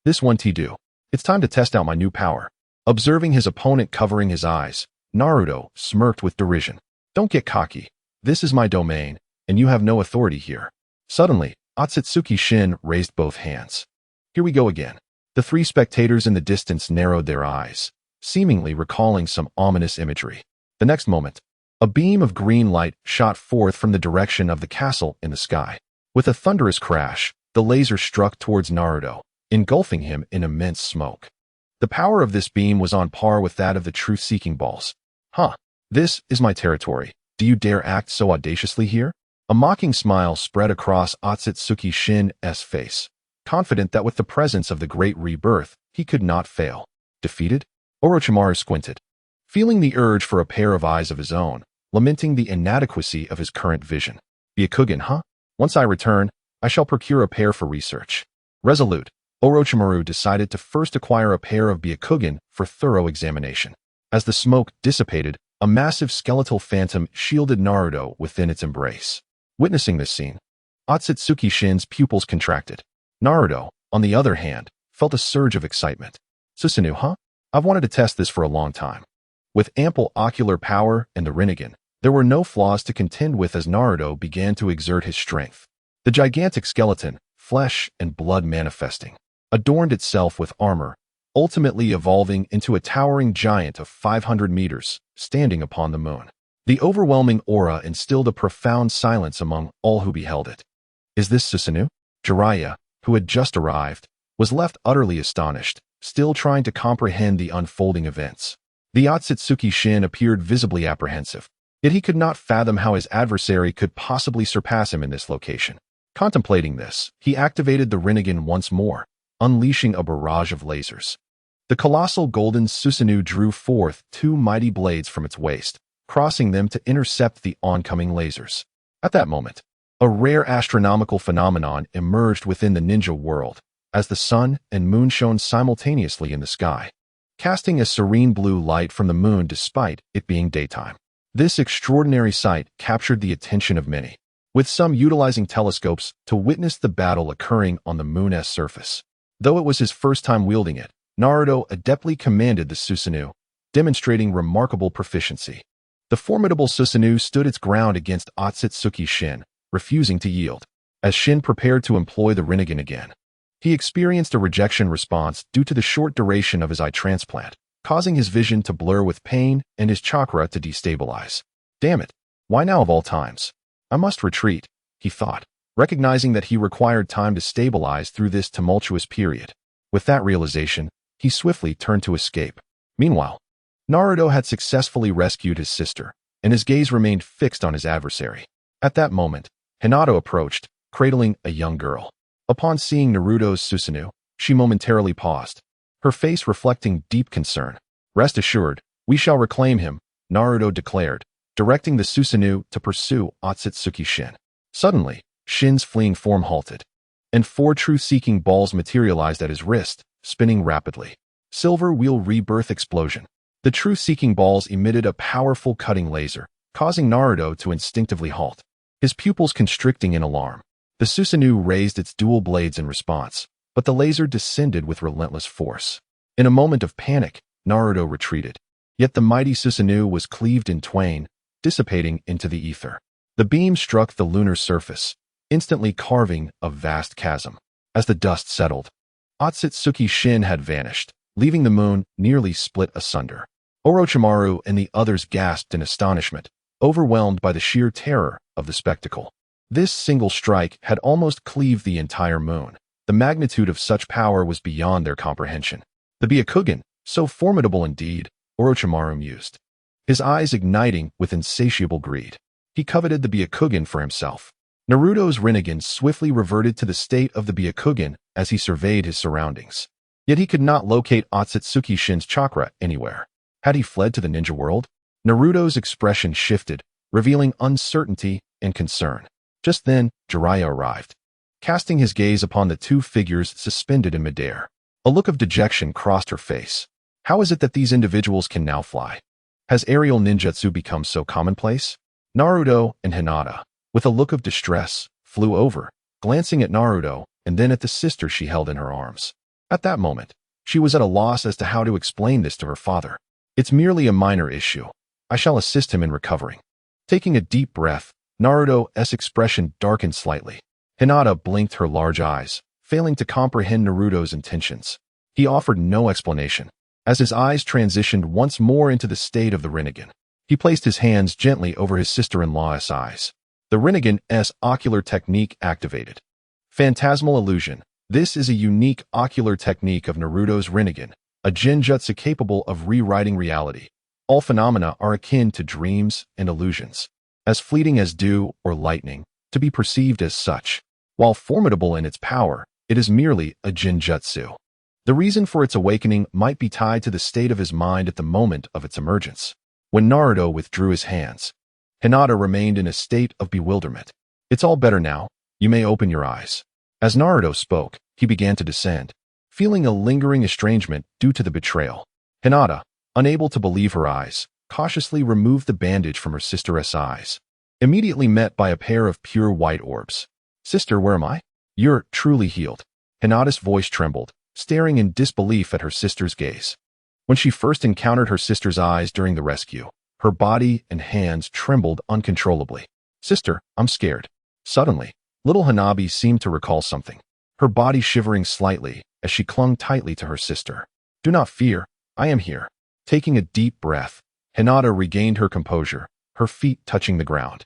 This one do. It's time to test out my new power. Observing his opponent covering his eyes, Naruto smirked with derision. Don't get cocky. This is my domain, and you have no authority here. Suddenly, Akatsuki Shin raised both hands. Here we go again. The 3 spectators in the distance narrowed their eyes, seemingly recalling some ominous imagery. The next moment, a beam of green light shot forth from the direction of the castle in the sky. With a thunderous crash, the laser struck towards Naruto, engulfing him in immense smoke. The power of this beam was on par with that of the truth-seeking balls. Huh, this is my territory. Do you dare act so audaciously here? A mocking smile spread across Akatsuki Shin's face, confident that with the presence of the Great Rebirth, he could not fail. Defeated? Orochimaru squinted, feeling the urge for a pair of eyes of his own, lamenting the inadequacy of his current vision. Byakugan, huh? Once I return, I shall procure a pair for research. Resolute, Orochimaru decided to first acquire a pair of Byakugan for thorough examination. As the smoke dissipated, a massive skeletal phantom shielded Naruto within its embrace. Witnessing this scene, Akatsuki Shin's pupils contracted. Naruto, on the other hand, felt a surge of excitement. Susanoo, huh? I've wanted to test this for a long time. With ample ocular power and the Rinnegan, there were no flaws to contend with as Naruto began to exert his strength. The gigantic skeleton, flesh and blood manifesting, adorned itself with armor, ultimately evolving into a towering giant of 500 meters, standing upon the moon. The overwhelming aura instilled a profound silence among all who beheld it. Is this Susanoo? Jiraiya, who had just arrived, was left utterly astonished, still trying to comprehend the unfolding events. The Akatsuki Shin appeared visibly apprehensive, yet he could not fathom how his adversary could possibly surpass him in this location. Contemplating this, he activated the Rinnegan once more, unleashing a barrage of lasers. The colossal golden Susanoo drew forth two mighty blades from its waist, crossing them to intercept the oncoming lasers. At that moment, a rare astronomical phenomenon emerged within the ninja world, as the sun and moon shone simultaneously in the sky, casting a serene blue light from the moon despite it being daytime. This extraordinary sight captured the attention of many, with some utilizing telescopes to witness the battle occurring on the moon's surface. Though it was his first time wielding it, Naruto adeptly commanded the Susanoo, demonstrating remarkable proficiency. The formidable Susanoo stood its ground against Akatsuki Shin, refusing to yield. As Shin prepared to employ the Rinnegan again, he experienced a rejection response due to the short duration of his eye transplant, causing his vision to blur with pain and his chakra to destabilize. Damn it, why now of all times? I must retreat, he thought, recognizing that he required time to stabilize through this tumultuous period. With that realization, he swiftly turned to escape. Meanwhile, Naruto had successfully rescued his sister, and his gaze remained fixed on his adversary. At that moment, Hinata approached, cradling a young girl. Upon seeing Naruto's Susanoo, she momentarily paused, her face reflecting deep concern. Rest assured, we shall reclaim him, Naruto declared, directing the Susanoo to pursue Akatsuki Shin. Suddenly, Shin's fleeing form halted, and four truth-seeking balls materialized at his wrist, spinning rapidly. Silver Wheel Rebirth Explosion. The truth-seeking balls emitted a powerful cutting laser, causing Naruto to instinctively halt, his pupils constricting in alarm. The Susanoo raised its dual blades in response, but the laser descended with relentless force. In a moment of panic, Naruto retreated. Yet the mighty Susanoo was cleaved in twain, dissipating into the ether. The beam struck the lunar surface, instantly carving a vast chasm. As the dust settled, Akatsuki Shin had vanished, leaving the moon nearly split asunder. Orochimaru and the others gasped in astonishment, overwhelmed by the sheer terror of the spectacle. This single strike had almost cleaved the entire moon. The magnitude of such power was beyond their comprehension. The Byakugan, so formidable indeed, Orochimaru mused, his eyes igniting with insatiable greed. He coveted the Byakugan for himself. Naruto's Rinnegan swiftly reverted to the state of the Byakugan as he surveyed his surroundings. Yet he could not locate Akatsuki Shin's chakra anywhere. Had he fled to the ninja world? Naruto's expression shifted, revealing uncertainty and concern. Just then, Jiraiya arrived, casting his gaze upon the two figures suspended in midair. A look of dejection crossed her face. How is it that these individuals can now fly? Has aerial ninjutsu become so commonplace? Naruto and Hinata, with a look of distress, flew over, glancing at Naruto and then at the sister she held in her arms. At that moment, she was at a loss as to how to explain this to her father. It's merely a minor issue. I shall assist him in recovering. Taking a deep breath, Naruto's expression darkened slightly. Hinata blinked her large eyes, failing to comprehend Naruto's intentions. He offered no explanation. As his eyes transitioned once more into the state of the Rinnegan, he placed his hands gently over his sister-in-law's eyes. The Rinnegan's ocular technique activated. Phantasmal illusion. This is a unique ocular technique of Naruto's Rinnegan, a genjutsu capable of rewriting reality, All phenomena are akin to dreams and illusions, as fleeting as dew or lightning, to be perceived as such. While formidable in its power, it is merely a jinjutsu. The reason for its awakening might be tied to the state of his mind at the moment of its emergence. When Naruto withdrew his hands, Hinata remained in a state of bewilderment. It's all better now. You may open your eyes. As Naruto spoke, he began to descend, feeling a lingering estrangement due to the betrayal. Hinata, unable to believe her eyes, cautiously removed the bandage from her sister's eyes, immediately met by a pair of pure white orbs. Sister, where am I? You're truly healed. Hinata's voice trembled, staring in disbelief at her sister's gaze. When she first encountered her sister's eyes during the rescue, her body and hands trembled uncontrollably. Sister, I'm scared. Suddenly, little Hanabi seemed to recall something, her body shivering slightly as she clung tightly to her sister. Do not fear, I am here. Taking a deep breath, Hinata regained her composure, her feet touching the ground.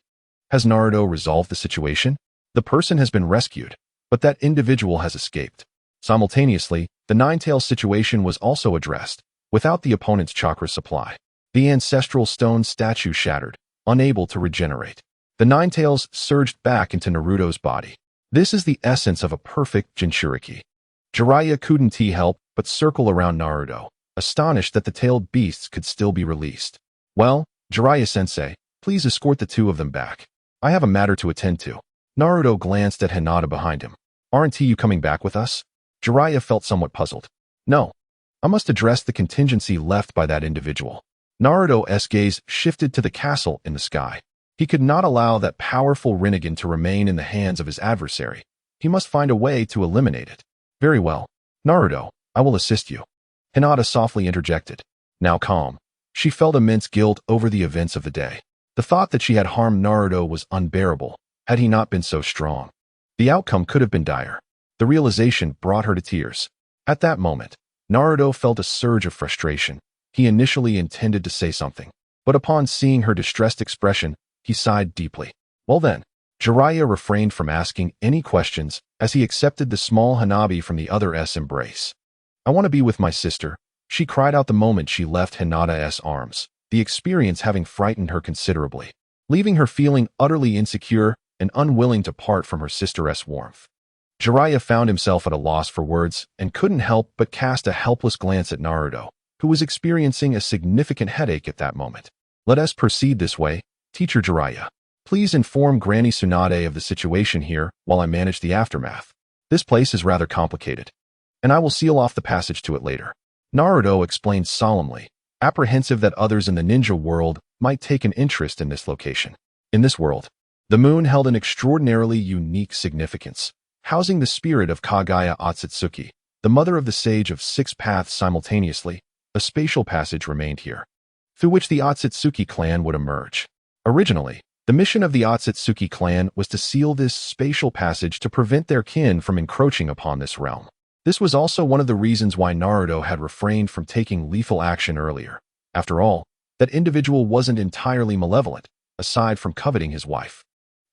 Has Naruto resolved the situation? The person has been rescued, but that individual has escaped. Simultaneously, the Nine-Tails situation was also addressed, without the opponent's chakra supply. The ancestral stone statue shattered, unable to regenerate. The Nine-Tails surged back into Naruto's body. This is the essence of a perfect Jinchuriki. Jiraiya couldn't help but circle around Naruto, astonished that the tailed beasts could still be released. Well, Jiraiya-sensei, please escort the two of them back. I have a matter to attend to. Naruto glanced at Hinata behind him. Aren't you coming back with us? Jiraiya felt somewhat puzzled. No. I must address the contingency left by that individual. Naruto's gaze shifted to the castle in the sky. He could not allow that powerful Rinnegan to remain in the hands of his adversary. He must find a way to eliminate it. Very well. Naruto, I will assist you. Hinata softly interjected. Now calm. She felt immense guilt over the events of the day. The thought that she had harmed Naruto was unbearable, had he not been so strong. The outcome could have been dire. The realization brought her to tears. At that moment, Naruto felt a surge of frustration. He initially intended to say something, but upon seeing her distressed expression, he sighed deeply. Well then, Jiraiya refrained from asking any questions as he accepted the small Hanabi from the other's embrace. I want to be with my sister, she cried out the moment she left Hinata's arms, the experience having frightened her considerably, leaving her feeling utterly insecure and unwilling to part from her sister's warmth. Jiraiya found himself at a loss for words and couldn't help but cast a helpless glance at Naruto, who was experiencing a significant headache at that moment. Let us proceed this way, Teacher Jiraiya. Please inform Granny Tsunade of the situation here while I manage the aftermath. This place is rather complicated, and I will seal off the passage to it later. Naruto explained solemnly, apprehensive that others in the ninja world might take an interest in this location. In this world, the moon held an extraordinarily unique significance, housing the spirit of Kagaya Akatsuki, the mother of the sage of six paths simultaneously. A spatial passage remained here, through which the Akatsuki clan would emerge. Originally, the mission of the Akatsuki clan was to seal this spatial passage to prevent their kin from encroaching upon this realm. This was also one of the reasons why Naruto had refrained from taking lethal action earlier. After all, that individual wasn't entirely malevolent, aside from coveting his wife.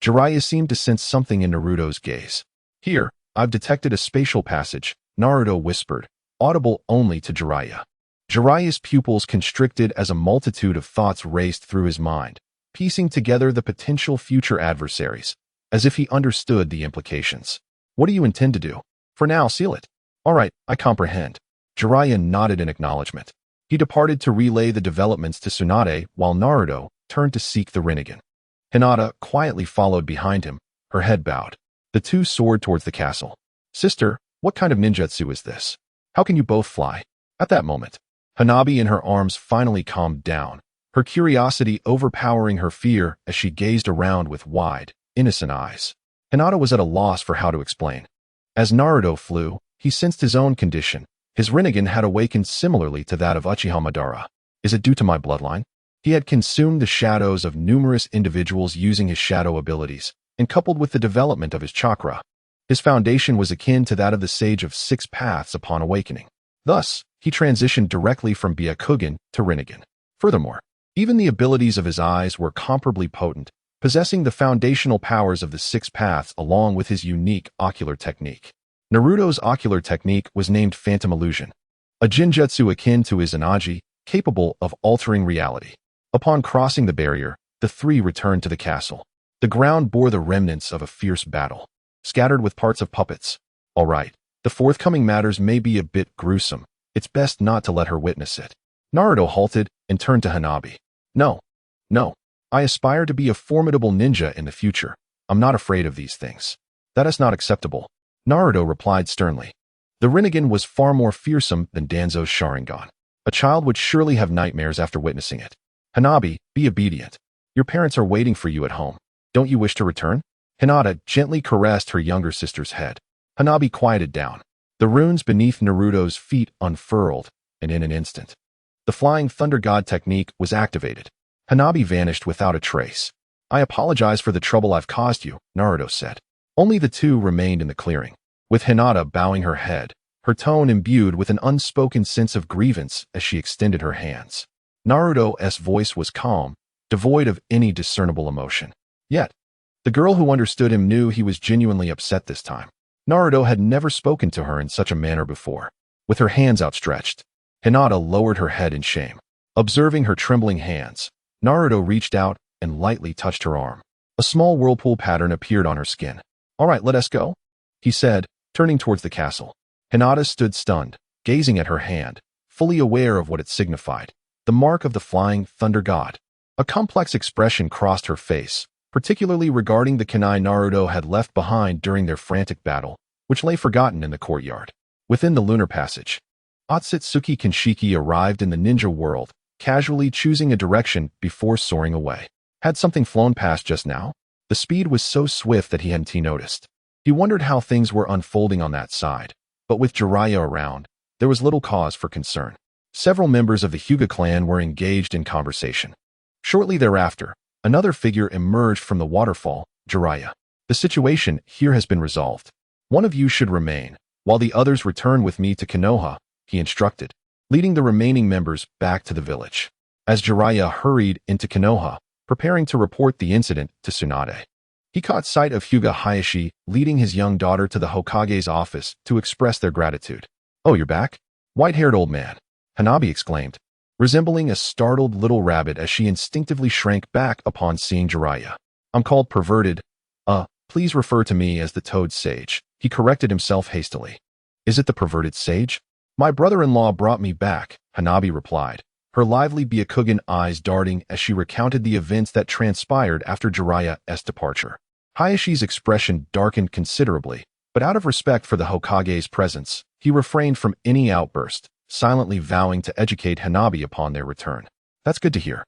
Jiraiya seemed to sense something in Naruto's gaze. Here, I've detected a spatial passage, Naruto whispered, audible only to Jiraiya. Jiraiya's pupils constricted as a multitude of thoughts raced through his mind, piecing together the potential future adversaries, as if he understood the implications. What do you intend to do? For now, seal it. All right, I comprehend. Jiraiya nodded in acknowledgement. He departed to relay the developments to Tsunade while Naruto turned to seek the Rinnegan. Hinata quietly followed behind him, her head bowed. The two soared towards the castle. Sister, what kind of ninjutsu is this? How can you both fly? At that moment, Hanabi in her arms finally calmed down, her curiosity overpowering her fear as she gazed around with wide, innocent eyes. Hinata was at a loss for how to explain. As Naruto flew, he sensed his own condition. His Rinnegan had awakened similarly to that of Uchiha Madara. Is it due to my bloodline? He had consumed the shadows of numerous individuals using his shadow abilities, and coupled with the development of his chakra, his foundation was akin to that of the Sage of Six Paths upon awakening. Thus, he transitioned directly from Byakugan to Rinnegan. Furthermore, even the abilities of his eyes were comparably potent, possessing the foundational powers of the Six Paths along with his unique ocular technique. Naruto's ocular technique was named Phantom Illusion, a jinjutsu akin to his Izanagi, capable of altering reality. Upon crossing the barrier, the three returned to the castle. The ground bore the remnants of a fierce battle, scattered with parts of puppets. All right, the forthcoming matters may be a bit gruesome. It's best not to let her witness it. Naruto halted and turned to Hanabi. No. I aspire to be a formidable ninja in the future. I'm not afraid of these things. That is not acceptable. Naruto replied sternly. The Rinnegan was far more fearsome than Danzo's Sharingan. A child would surely have nightmares after witnessing it. Hanabi, be obedient. Your parents are waiting for you at home. Don't you wish to return? Hinata gently caressed her younger sister's head. Hanabi quieted down. The runes beneath Naruto's feet unfurled, and in an instant, the Flying Thunder God technique was activated. Hanabi vanished without a trace. I apologize for the trouble I've caused you, Naruto said. Only the two remained in the clearing, with Hinata bowing her head, her tone imbued with an unspoken sense of grievance as she extended her hands. Naruto's voice was calm, devoid of any discernible emotion. Yet, the girl who understood him knew he was genuinely upset this time. Naruto had never spoken to her in such a manner before. With her hands outstretched, Hinata lowered her head in shame. Observing her trembling hands, Naruto reached out and lightly touched her arm. A small whirlpool pattern appeared on her skin. All right, let us go, he said, turning towards the castle. Hinata stood stunned, gazing at her hand, fully aware of what it signified. The mark of the Flying Thunder God. A complex expression crossed her face, particularly regarding the kunai Naruto had left behind during their frantic battle, which lay forgotten in the courtyard. Within the lunar passage, Akatsuki Initiative arrived in the ninja world, casually choosing a direction before soaring away. Had something flown past just now? The speed was so swift that he hadn't noticed. He wondered how things were unfolding on that side, but with Jiraiya around, there was little cause for concern. Several members of the Hyuga clan were engaged in conversation. Shortly thereafter, another figure emerged from the waterfall, Jiraiya. The situation here has been resolved. One of you should remain, while the others return with me to Konoha, he instructed, leading the remaining members back to the village. As Jiraiya hurried into Konoha, preparing to report the incident to Tsunade, he caught sight of Hyuga Hayashi leading his young daughter to the Hokage's office to express their gratitude. Oh, you're back? White-haired old man, Hanabi exclaimed, resembling a startled little rabbit as she instinctively shrank back upon seeing Jiraiya. I'm called perverted. Please refer to me as the Toad Sage, he corrected himself hastily. Is it the perverted sage? My brother-in-law brought me back, Hanabi replied, her lively Byakugan eyes darting as she recounted the events that transpired after Jiraiya's departure. Hayashi's expression darkened considerably, but out of respect for the Hokage's presence, he refrained from any outburst, silently vowing to educate Hanabi upon their return. That's good to hear.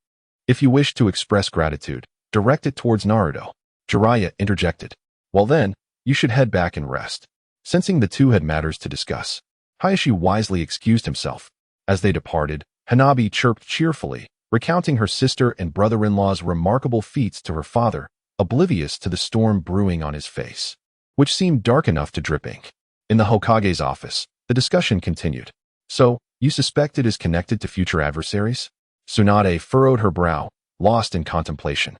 If you wish to express gratitude, direct it towards Naruto, Jiraiya interjected. Well then, you should head back and rest. Sensing the two had matters to discuss, Hayashi wisely excused himself. As they departed, Hanabi chirped cheerfully, recounting her sister and brother-in-law's remarkable feats to her father, oblivious to the storm brewing on his face, which seemed dark enough to drip ink. In the Hokage's office, the discussion continued. So, you suspect it is connected to future adversaries? Tsunade furrowed her brow, lost in contemplation.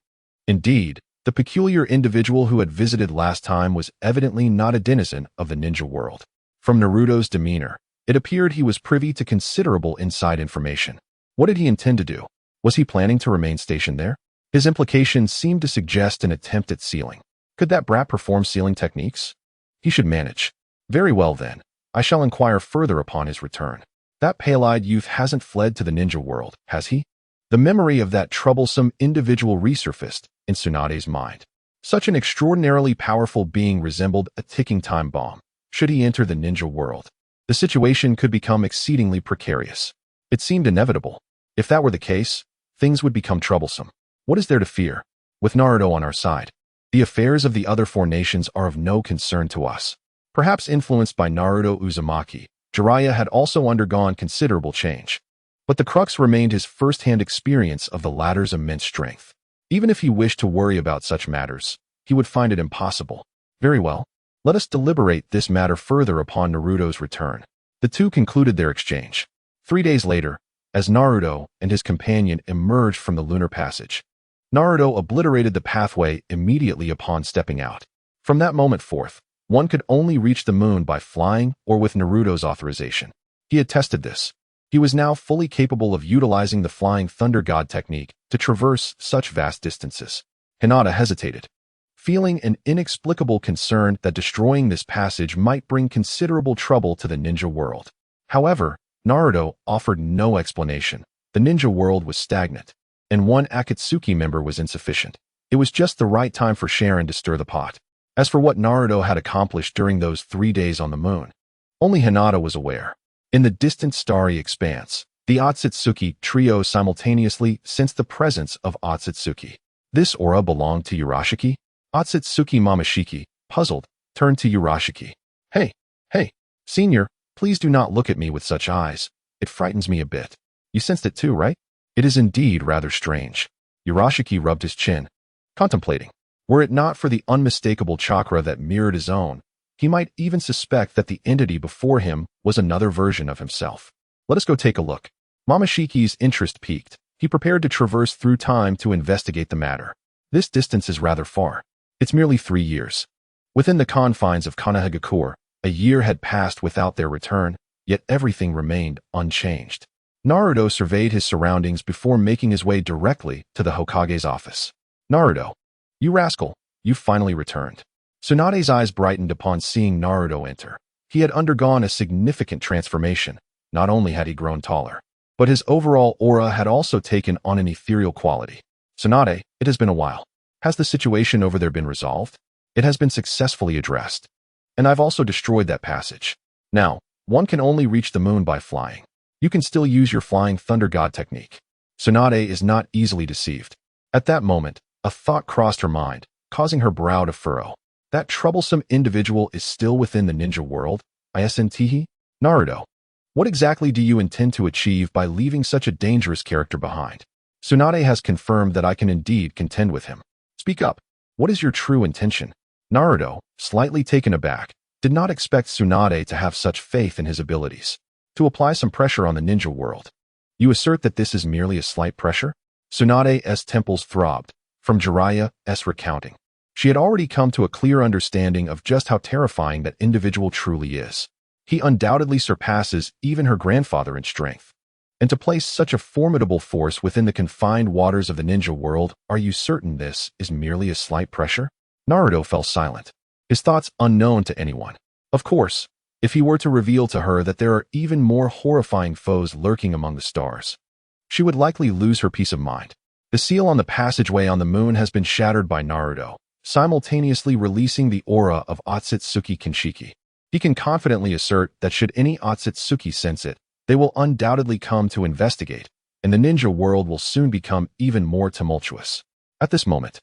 Indeed, the peculiar individual who had visited last time was evidently not a denizen of the ninja world. From Naruto's demeanor, it appeared he was privy to considerable inside information. What did he intend to do? Was he planning to remain stationed there? His implications seemed to suggest an attempt at sealing. Could that brat perform sealing techniques? He should manage. Very well then, I shall inquire further upon his return. That pale-eyed youth hasn't fled to the ninja world, has he? The memory of that troublesome individual resurfaced in Tsunade's mind. Such an extraordinarily powerful being resembled a ticking time bomb. Should he enter the ninja world, the situation could become exceedingly precarious. It seemed inevitable. If that were the case, things would become troublesome. What is there to fear? With Naruto on our side, the affairs of the other four nations are of no concern to us. Perhaps influenced by Naruto Uzumaki, Jiraiya had also undergone considerable change. But the crux remained his first-hand experience of the latter's immense strength. Even if he wished to worry about such matters, he would find it impossible. Very well. Let us deliberate this matter further upon Naruto's return. The two concluded their exchange. 3 days later, as Naruto and his companion emerged from the lunar passage, Naruto obliterated the pathway immediately upon stepping out. From that moment forth, one could only reach the moon by flying or with Naruto's authorization. He had tested this. He was now fully capable of utilizing the Flying Thunder God technique to traverse such vast distances. Hinata hesitated, feeling an inexplicable concern that destroying this passage might bring considerable trouble to the ninja world. However, Naruto offered no explanation. The ninja world was stagnant, and one Akatsuki member was insufficient. It was just the right time for Sharon to stir the pot. As for what Naruto had accomplished during those 3 days on the moon, only Hinata was aware. In the distant starry expanse, the Akatsuki trio simultaneously sensed the presence of Akatsuki. This aura belonged to Urashiki? Akatsuki Momoshiki, puzzled, turned to Urashiki. Hey, senior, please do not look at me with such eyes. It frightens me a bit. You sensed it too, right? It is indeed rather strange. Urashiki rubbed his chin, contemplating. Were it not for the unmistakable chakra that mirrored his own, he might even suspect that the entity before him was another version of himself. Let us go take a look. Momoshiki's interest piqued. He prepared to traverse through time to investigate the matter. This distance is rather far. It's merely 3 years. Within the confines of Konohagakure, a year had passed without their return, yet everything remained unchanged. Naruto surveyed his surroundings before making his way directly to the Hokage's office. Naruto, you rascal, you've finally returned. Tsunade's eyes brightened upon seeing Naruto enter. He had undergone a significant transformation. Not only had he grown taller, but his overall aura had also taken on an ethereal quality. Tsunade, it has been a while. Has the situation over there been resolved? It has been successfully addressed. And I've also destroyed that passage. Now, one can only reach the moon by flying. You can still use your Flying Thunder God technique. Tsunade is not easily deceived. At that moment, a thought crossed her mind, causing her brow to furrow. That troublesome individual is still within the ninja world, isn't? Naruto, what exactly do you intend to achieve by leaving such a dangerous character behind? Tsunade has confirmed that I can indeed contend with him. Speak up. What is your true intention? Naruto, slightly taken aback, did not expect Tsunade to have such faith in his abilities. To apply some pressure on the ninja world. You assert that this is merely a slight pressure? Tsunade's temples throbbed, from Jiraiya's recounting. She had already come to a clear understanding of just how terrifying that individual truly is. He undoubtedly surpasses even her grandfather in strength. And to place such a formidable force within the confined waters of the ninja world, are you certain this is merely a slight pressure? Naruto fell silent, his thoughts unknown to anyone. Of course, if he were to reveal to her that there are even more horrifying foes lurking among the stars, she would likely lose her peace of mind. The seal on the passageway on the moon has been shattered by Naruto, simultaneously releasing the aura of Akatsuki Kinshiki. He can confidently assert that should any Akatsuki sense it, they will undoubtedly come to investigate, and the ninja world will soon become even more tumultuous. At this moment,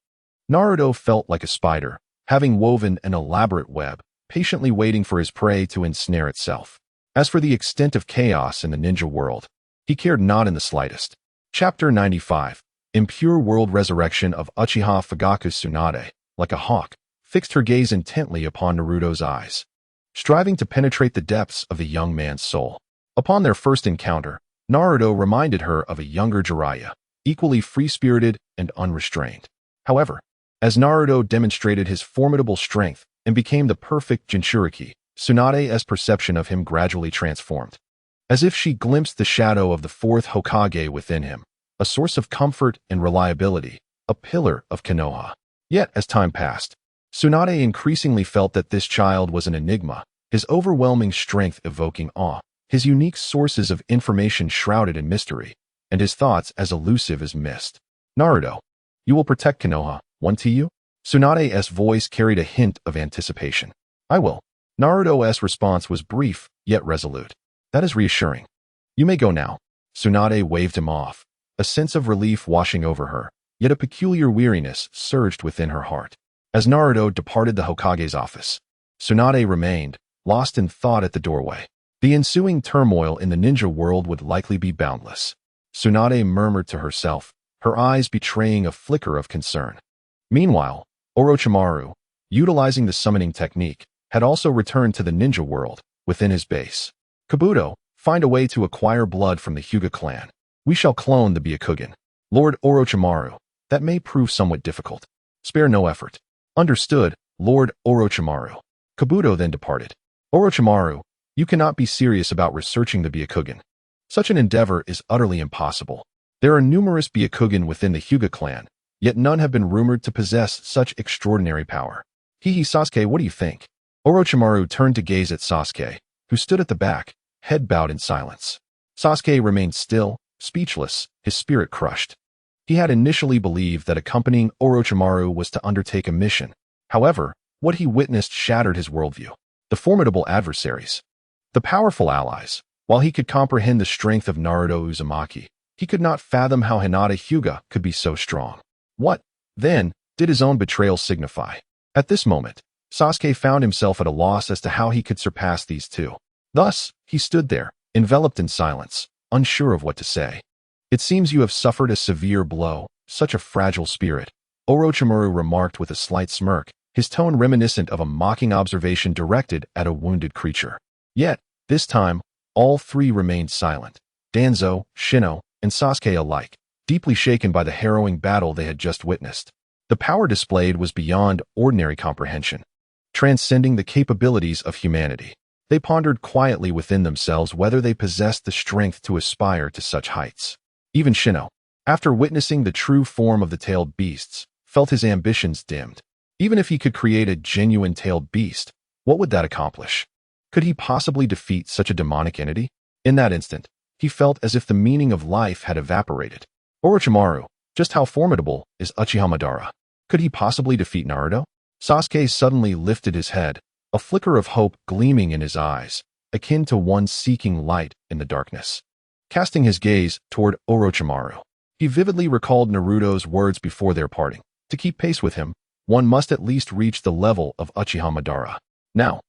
Naruto felt like a spider, having woven an elaborate web, patiently waiting for his prey to ensnare itself. As for the extent of chaos in the ninja world, he cared not in the slightest. Chapter 95. Impure World Resurrection of Uchiha Fugaku. Tsunade, like a hawk, fixed her gaze intently upon Naruto's eyes, striving to penetrate the depths of the young man's soul. Upon their first encounter, Naruto reminded her of a younger Jiraiya, equally free-spirited and unrestrained. However, as Naruto demonstrated his formidable strength and became the perfect Jinchuriki, Tsunade's perception of him gradually transformed. As if she glimpsed the shadow of the fourth Hokage within him, a source of comfort and reliability, a pillar of Konoha. Yet, as time passed, Tsunade increasingly felt that this child was an enigma, his overwhelming strength evoking awe, his unique sources of information shrouded in mystery, and his thoughts as elusive as mist. Naruto, you will protect Konoha, won't you? Tsunade's voice carried a hint of anticipation. I will. Naruto's response was brief, yet resolute. That is reassuring. You may go now. Tsunade waved him off, a sense of relief washing over her, yet a peculiar weariness surged within her heart. As Naruto departed the Hokage's office, Tsunade remained, lost in thought at the doorway. The ensuing turmoil in the ninja world would likely be boundless. Tsunade murmured to herself, her eyes betraying a flicker of concern. Meanwhile, Orochimaru, utilizing the summoning technique, had also returned to the ninja world, within his base. Kabuto, find a way to acquire blood from the Hyuga clan. We shall clone the Byakugan. Lord Orochimaru, that may prove somewhat difficult. Spare no effort. Understood, Lord Orochimaru. Kabuto then departed. Orochimaru, you cannot be serious about researching the Byakugan. Such an endeavor is utterly impossible. There are numerous Byakugan within the Hyuga clan, yet none have been rumored to possess such extraordinary power. Hihi Sasuke, what do you think? Orochimaru turned to gaze at Sasuke, who stood at the back, head bowed in silence. Sasuke remained still, speechless, his spirit crushed. He had initially believed that accompanying Orochimaru was to undertake a mission. However, what he witnessed shattered his worldview. The formidable adversaries, the powerful allies. While he could comprehend the strength of Naruto Uzumaki, he could not fathom how Hinata Hyuga could be so strong. What, then, did his own betrayal signify? At this moment, Sasuke found himself at a loss as to how he could surpass these two. Thus, he stood there, enveloped in silence, unsure of what to say. It seems you have suffered a severe blow, such a fragile spirit, Orochimaru remarked with a slight smirk, his tone reminiscent of a mocking observation directed at a wounded creature. Yet, this time, all three remained silent, Danzo, Shino, and Sasuke alike, deeply shaken by the harrowing battle they had just witnessed. The power displayed was beyond ordinary comprehension, transcending the capabilities of humanity. They pondered quietly within themselves whether they possessed the strength to aspire to such heights. Even Shino, after witnessing the true form of the tailed beasts, felt his ambitions dimmed. Even if he could create a genuine tailed beast, what would that accomplish? Could he possibly defeat such a demonic entity? In that instant, he felt as if the meaning of life had evaporated. Orochimaru, just how formidable is Uchiha Madara? Could he possibly defeat Naruto? Sasuke suddenly lifted his head, a flicker of hope gleaming in his eyes, akin to one seeking light in the darkness. Casting his gaze toward Orochimaru, he vividly recalled Naruto's words before their parting. To keep pace with him, one must at least reach the level of Uchiha Madara. Now,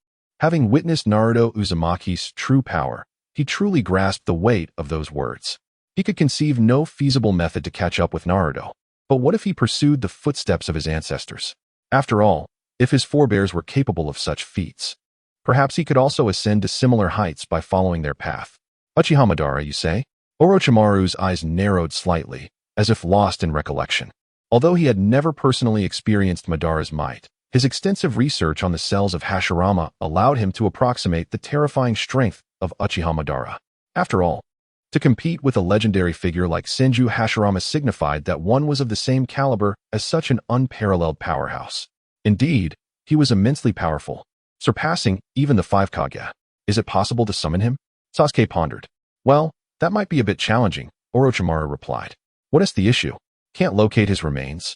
having witnessed Naruto Uzumaki's true power, he truly grasped the weight of those words. He could conceive no feasible method to catch up with Naruto. But what if he pursued the footsteps of his ancestors? After all, if his forebears were capable of such feats, perhaps he could also ascend to similar heights by following their path. Uchiha Madara, you say? Orochimaru's eyes narrowed slightly, as if lost in recollection. Although he had never personally experienced Madara's might, his extensive research on the cells of Hashirama allowed him to approximate the terrifying strength of Uchiha Madara. After all, to compete with a legendary figure like Senju Hashirama signified that one was of the same caliber as such an unparalleled powerhouse. Indeed, he was immensely powerful, surpassing even the five Kage. Is it possible to summon him? Sasuke pondered. Well, that might be a bit challenging, Orochimaru replied. What is the issue? Can't locate his remains?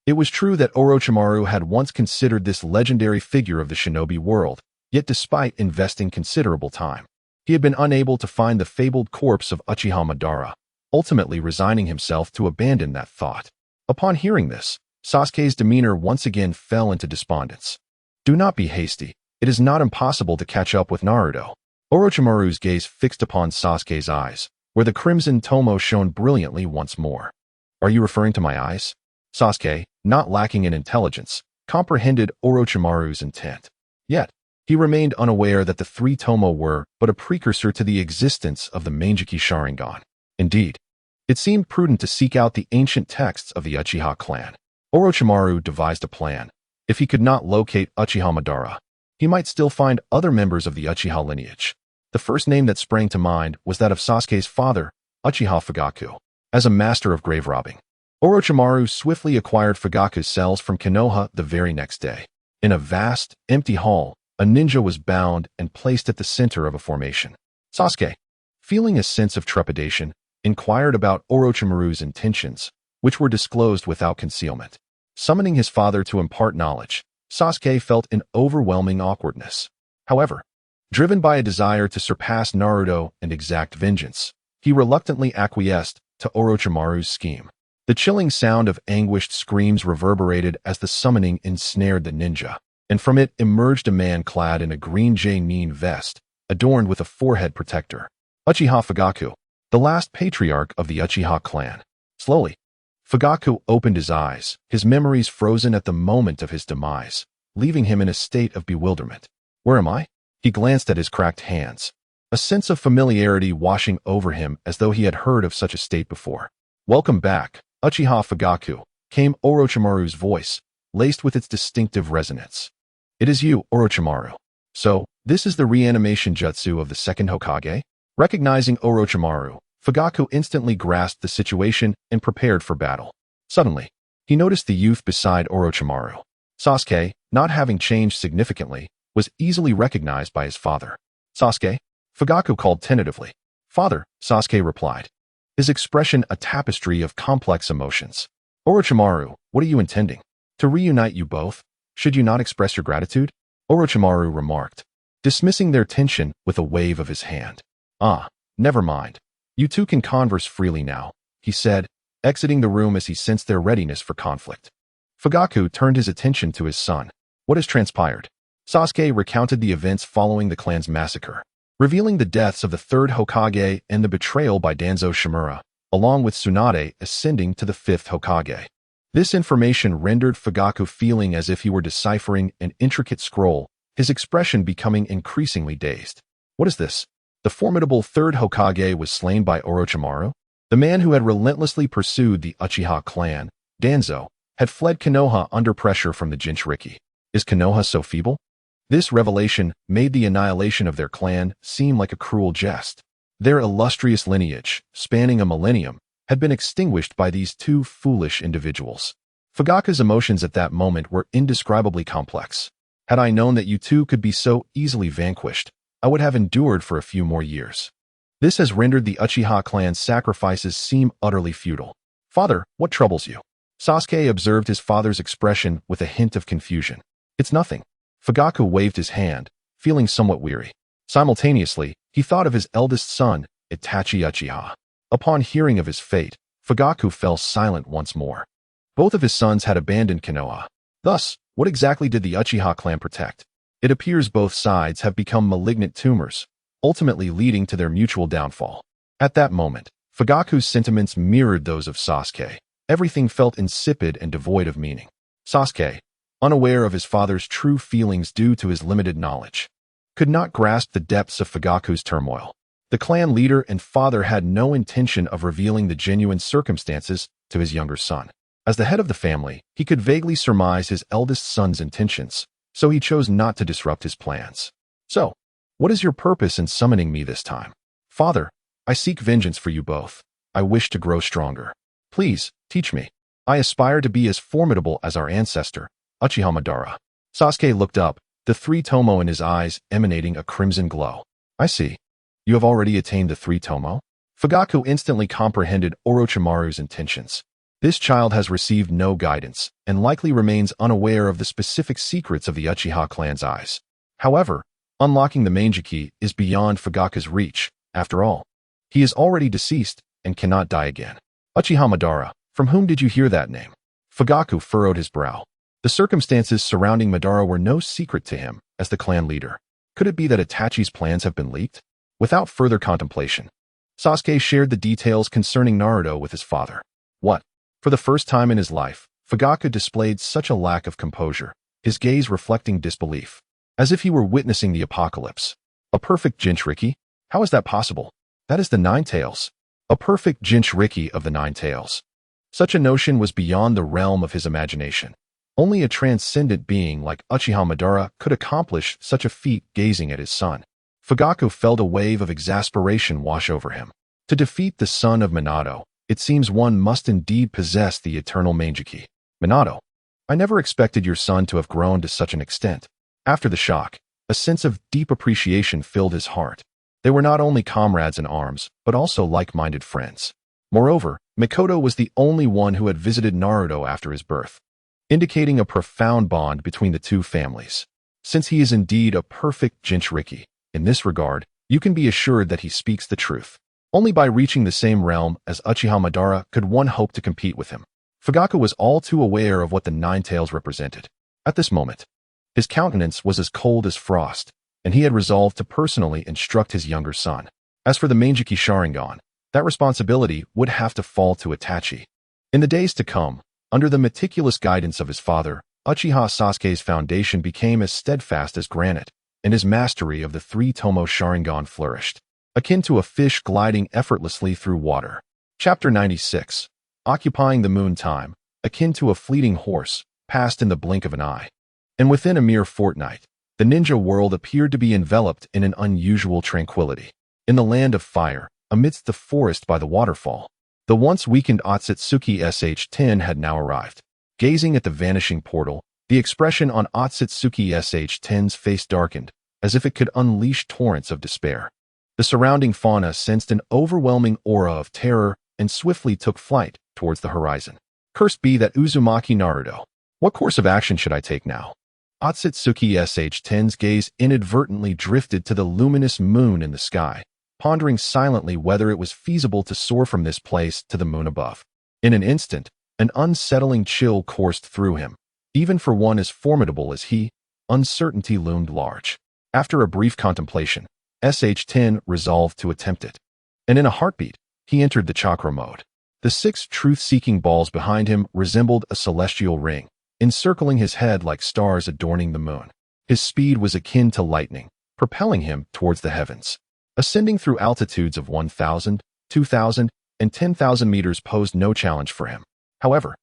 It was true that Orochimaru had once considered this legendary figure of the shinobi world, yet despite investing considerable time, he had been unable to find the fabled corpse of Uchiha Madara, ultimately resigning himself to abandon that thought. Upon hearing this, Sasuke's demeanor once again fell into despondence. Do not be hasty. It is not impossible to catch up with Naruto. Orochimaru's gaze fixed upon Sasuke's eyes, where the crimson tomo shone brilliantly once more. Are you referring to my eyes? Sasuke, not lacking in intelligence, comprehended Orochimaru's intent. Yet, he remained unaware that the three tomo were but a precursor to the existence of the Manjiki Sharingan. Indeed, it seemed prudent to seek out the ancient texts of the Uchiha clan. Orochimaru devised a plan. If he could not locate Uchiha Madara, he might still find other members of the Uchiha lineage. The first name that sprang to mind was that of Sasuke's father, Uchiha Fugaku. As a master of grave robbing, Orochimaru swiftly acquired Fugaku's cells from Konoha the very next day. In a vast, empty hall, a ninja was bound and placed at the center of a formation. Sasuke, feeling a sense of trepidation, inquired about Orochimaru's intentions, which were disclosed without concealment. Summoning his father to impart knowledge, Sasuke felt an overwhelming awkwardness. However, driven by a desire to surpass Naruto and exact vengeance, he reluctantly acquiesced to Orochimaru's scheme. The chilling sound of anguished screams reverberated as the summoning ensnared the ninja, and from it emerged a man clad in a green J-nin vest, adorned with a forehead protector. Uchiha Fugaku, the last patriarch of the Uchiha clan. Slowly, Fugaku opened his eyes, his memories frozen at the moment of his demise, leaving him in a state of bewilderment. Where am I? He glanced at his cracked hands, a sense of familiarity washing over him as though he had heard of such a state before. Welcome back, Uchiha Fugaku, came Orochimaru's voice, laced with its distinctive resonance. It is you, Orochimaru. So, this is the reanimation jutsu of the second Hokage? Recognizing Orochimaru, Fugaku instantly grasped the situation and prepared for battle. Suddenly, he noticed the youth beside Orochimaru. Sasuke, not having changed significantly, was easily recognized by his father. "Sasuke?" Fugaku called tentatively. "Father," Sasuke replied, his expression a tapestry of complex emotions. "Orochimaru, what are you intending? To reunite you both? Should you not express your gratitude?" Orochimaru remarked, dismissing their tension with a wave of his hand. "Ah, never mind. You two can converse freely now," he said, exiting the room as he sensed their readiness for conflict. Fugaku turned his attention to his son. "What has transpired?" Sasuke recounted the events following the clan's massacre, revealing the deaths of the third Hokage and the betrayal by Danzo Shimura, along with Tsunade ascending to the fifth Hokage. This information rendered Fugaku feeling as if he were deciphering an intricate scroll, his expression becoming increasingly dazed. "What is this? The formidable third Hokage was slain by Orochimaru? The man who had relentlessly pursued the Uchiha clan, Danzo, had fled Konoha under pressure from the Jinchuriki. Is Konoha so feeble?" This revelation made the annihilation of their clan seem like a cruel jest. Their illustrious lineage, spanning a millennium, had been extinguished by these two foolish individuals. Fugaku's emotions at that moment were indescribably complex. "Had I known that you two could be so easily vanquished, I would have endured for a few more years. This has rendered the Uchiha clan's sacrifices seem utterly futile. Father, what troubles you?" Sasuke observed his father's expression with a hint of confusion. "It's nothing." Fugaku waved his hand, feeling somewhat weary. Simultaneously, he thought of his eldest son, Itachi Uchiha. Upon hearing of his fate, Fugaku fell silent once more. Both of his sons had abandoned Konoha. Thus, what exactly did the Uchiha clan protect? It appears both sides have become malignant tumors, ultimately leading to their mutual downfall. At that moment, Fugaku's sentiments mirrored those of Sasuke. Everything felt insipid and devoid of meaning. Sasuke, unaware of his father's true feelings due to his limited knowledge, could not grasp the depths of Fugaku's turmoil. The clan leader and father had no intention of revealing the genuine circumstances to his younger son. As the head of the family, he could vaguely surmise his eldest son's intentions, so he chose not to disrupt his plans. "So, what is your purpose in summoning me this time?" "Father, I seek vengeance for you both. I wish to grow stronger. Please, teach me. I aspire to be as formidable as our ancestor, Uchiha Madara." Sasuke looked up, the three tomo in his eyes emanating a crimson glow. "I see. You have already attained the three tomo?" Fugaku instantly comprehended Orochimaru's intentions. This child has received no guidance, and likely remains unaware of the specific secrets of the Uchiha clan's eyes. However, unlocking the Manjiki is beyond Fugaku's reach. After all, he is already deceased and cannot die again. "Uchiha Madara, from whom did you hear that name?" Fugaku furrowed his brow. The circumstances surrounding Madara were no secret to him as the clan leader. Could it be that Itachi's plans have been leaked? Without further contemplation, Sasuke shared the details concerning Naruto with his father. "What?" For the first time in his life, Fugaku displayed such a lack of composure, his gaze reflecting disbelief, as if he were witnessing the apocalypse. "A perfect Jinchuriki? How is that possible? That is the Nine Tails. A perfect Jinchuriki of the Nine Tails." Such a notion was beyond the realm of his imagination. Only a transcendent being like Uchiha Madara could accomplish such a feat. Gazing at his son, Fugaku felt a wave of exasperation wash over him. To defeat the son of Minato, it seems one must indeed possess the eternal Manjiki. "Minato, I never expected your son to have grown to such an extent." After the shock, a sense of deep appreciation filled his heart. They were not only comrades in arms, but also like-minded friends. Moreover, Mikoto was the only one who had visited Naruto after his birth, indicating a profound bond between the two families. Since he is indeed a perfect Jinchuriki, in this regard, you can be assured that he speaks the truth. Only by reaching the same realm as Uchiha Madara could one hope to compete with him. Fugaku was all too aware of what the Nine Tails represented. At this moment, his countenance was as cold as frost, and he had resolved to personally instruct his younger son. As for the Manjiki Sharingan, that responsibility would have to fall to Itachi. In the days to come, under the meticulous guidance of his father, Uchiha Sasuke's foundation became as steadfast as granite, and his mastery of the three tomo Sharingan flourished, akin to a fish gliding effortlessly through water. Chapter 96. Occupying the moon time, akin to a fleeting horse, passed in the blink of an eye. And within a mere fortnight, the ninja world appeared to be enveloped in an unusual tranquility. in the land of fire, amidst the forest by the waterfall. The once weakened Akatsuki Sh-10 had now arrived. Gazing at the vanishing portal, the expression on Akatsuki Sh-10's face darkened, as if it could unleash torrents of despair. The surrounding fauna sensed an overwhelming aura of terror and swiftly took flight towards the horizon. Cursed be that Uzumaki Naruto. What course of action should I take now? Akatsuki Sh-10's gaze inadvertently drifted to the luminous moon in the sky, pondering silently whether it was feasible to soar from this place to the moon above. In an instant, an unsettling chill coursed through him. Even for one as formidable as he, uncertainty loomed large. After a brief contemplation, Sh-10 resolved to attempt it. And in a heartbeat, he entered the chakra mode. The 6 truth-seeking balls behind him resembled a celestial ring, encircling his head like stars adorning the moon. His speed was akin to lightning, propelling him towards the heavens. Ascending through altitudes of 1,000, 2,000, and 10,000 meters posed no challenge for him. However,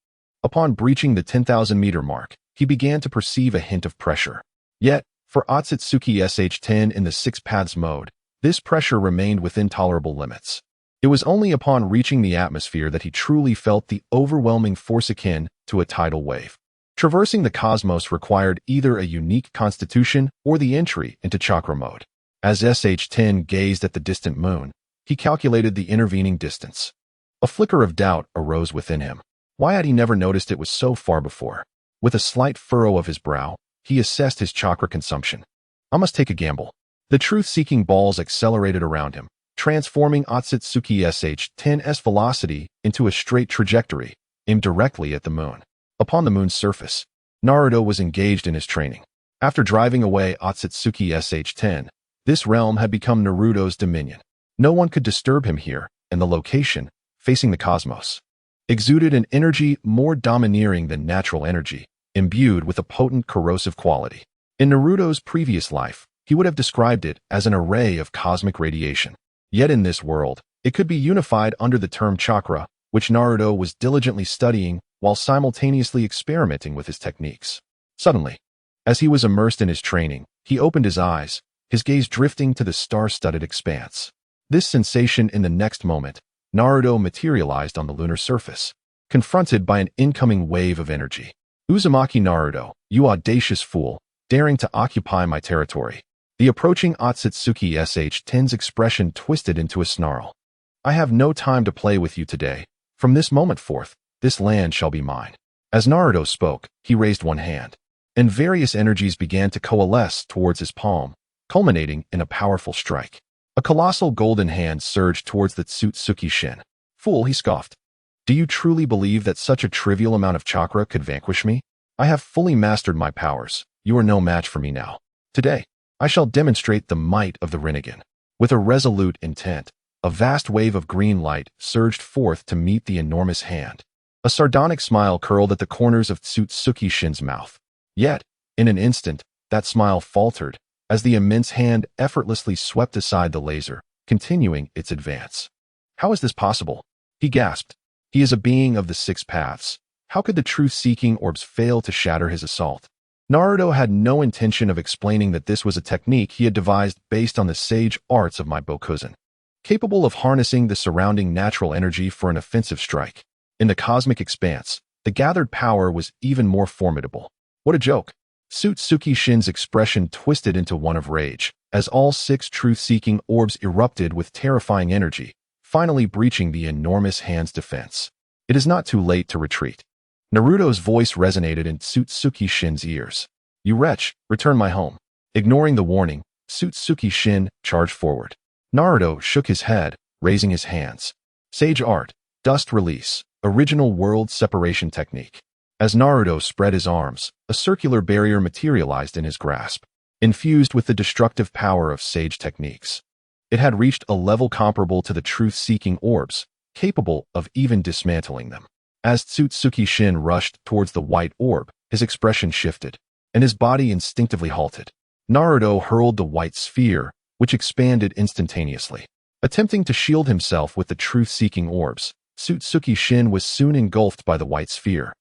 upon breaching the 10,000-meter mark, he began to perceive a hint of pressure. Yet, for Akatsuki Sh-10 in the 6 paths mode, this pressure remained within tolerable limits. It was only upon reaching the atmosphere that he truly felt the overwhelming force akin to a tidal wave. Traversing the cosmos required either a unique constitution or the entry into chakra mode. As Sh-10 gazed at the distant moon, he calculated the intervening distance. A flicker of doubt arose within him. Why had he never noticed it was so far before? With a slight furrow of his brow, he assessed his chakra consumption. I must take a gamble. The truth-seeking balls accelerated around him, transforming Akatsuki Sh-10's velocity into a straight trajectory, aimed directly at the moon. Upon the moon's surface, Naruto was engaged in his training. After driving away Akatsuki Sh-10, this realm had become Naruto's dominion. No one could disturb him here, and the location, facing the cosmos, exuded an energy more domineering than natural energy, imbued with a potent corrosive quality. In Naruto's previous life, he would have described it as an array of cosmic radiation. Yet in this world, it could be unified under the term chakra, which Naruto was diligently studying while simultaneously experimenting with his techniques. Suddenly, as he was immersed in his training, he opened his eyes, his gaze drifting to the star-studded expanse. This sensation in the next moment, Naruto materialized on the lunar surface, confronted by an incoming wave of energy. Uzumaki Naruto, you audacious fool, daring to occupy my territory. The approaching Akatsuki Sh-10's expression twisted into a snarl. I have no time to play with you today. From this moment forth, this land shall be mine. As Naruto spoke, he raised one hand, and various energies began to coalesce towards his palm, culminating in a powerful strike. A colossal golden hand surged towards the Tsutsuki Shin. Fool, he scoffed. Do you truly believe that such a trivial amount of chakra could vanquish me? I have fully mastered my powers. You are no match for me now. Today, I shall demonstrate the might of the Rinnegan. With a resolute intent, a vast wave of green light surged forth to meet the enormous hand. A sardonic smile curled at the corners of Tsutsuki Shin's mouth. Yet, in an instant, that smile faltered, as the immense hand effortlessly swept aside the laser, continuing its advance. How is this possible? He gasped. He is a being of the 6 paths. How could the truth-seeking orbs fail to shatter his assault? Naruto had no intention of explaining that this was a technique he had devised based on the sage arts of my Bokuzen, capable of harnessing the surrounding natural energy for an offensive strike. In the cosmic expanse, the gathered power was even more formidable. What a joke! Tsutsuki Shin's expression twisted into one of rage, as all 6 truth-seeking orbs erupted with terrifying energy, finally breaching the enormous hand's defense. It is not too late to retreat. Naruto's voice resonated in Tsutsuki Shin's ears. You wretch, return my home. Ignoring the warning, Tsutsuki Shin charged forward. Naruto shook his head, raising his hands. Sage art, dust release, original world separation technique. As Naruto spread his arms, a circular barrier materialized in his grasp, infused with the destructive power of sage techniques. It had reached a level comparable to the truth-seeking orbs, capable of even dismantling them. As Tsutsuki Shin rushed towards the white orb, his expression shifted, and his body instinctively halted. Naruto hurled the white sphere, which expanded instantaneously. Attempting to shield himself with the truth-seeking orbs, Tsutsuki Shin was soon engulfed by the white sphere.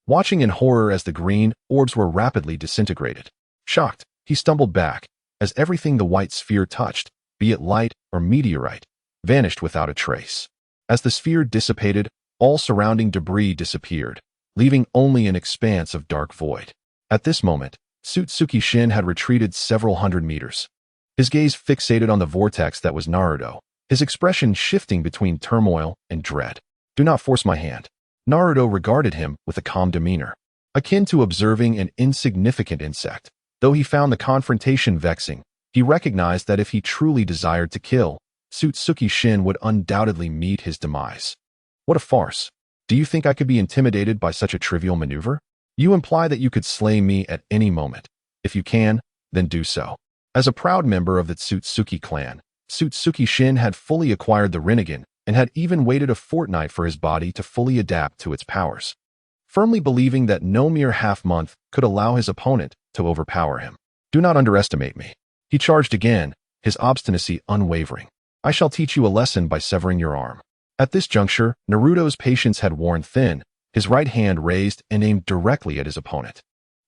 Watching in horror as the green orbs were rapidly disintegrated. Shocked, he stumbled back, as everything the white sphere touched be it light or meteorite, vanished without a trace. As the sphere dissipated, all surrounding debris disappeared, leaving only an expanse of dark void. At this moment, Sutsuki Shin had retreated several hundred meters. His gaze fixated on the vortex that was Naruto, his expression shifting between turmoil and dread. "Do not force my hand." Naruto regarded him with a calm demeanor, akin to observing an insignificant insect. Though he found the confrontation vexing, he recognized that if he truly desired to kill, Sutsuki Shin would undoubtedly meet his demise. What a farce. Do you think I could be intimidated by such a trivial maneuver? You imply that you could slay me at any moment. If you can, then do so. As a proud member of the Tsutsuki clan, Sutsuki Shin had fully acquired the Rinnegan and had even waited a fortnight for his body to fully adapt to its powers, firmly believing that no mere half-month could allow his opponent to overpower him. "Do not underestimate me." He charged again, his obstinacy unwavering. "I shall teach you a lesson by severing your arm." At this juncture, Naruto's patience had worn thin, his right hand raised and aimed directly at his opponent.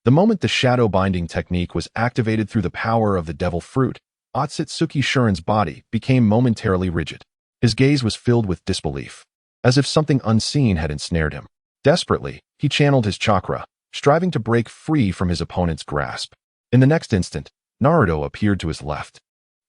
The moment the shadow binding technique was activated through the power of the devil fruit, Akatsuki Shuren's body became momentarily rigid. His gaze was filled with disbelief, as if something unseen had ensnared him. Desperately, he channeled his chakra, striving to break free from his opponent's grasp. In the next instant, Naruto appeared to his left,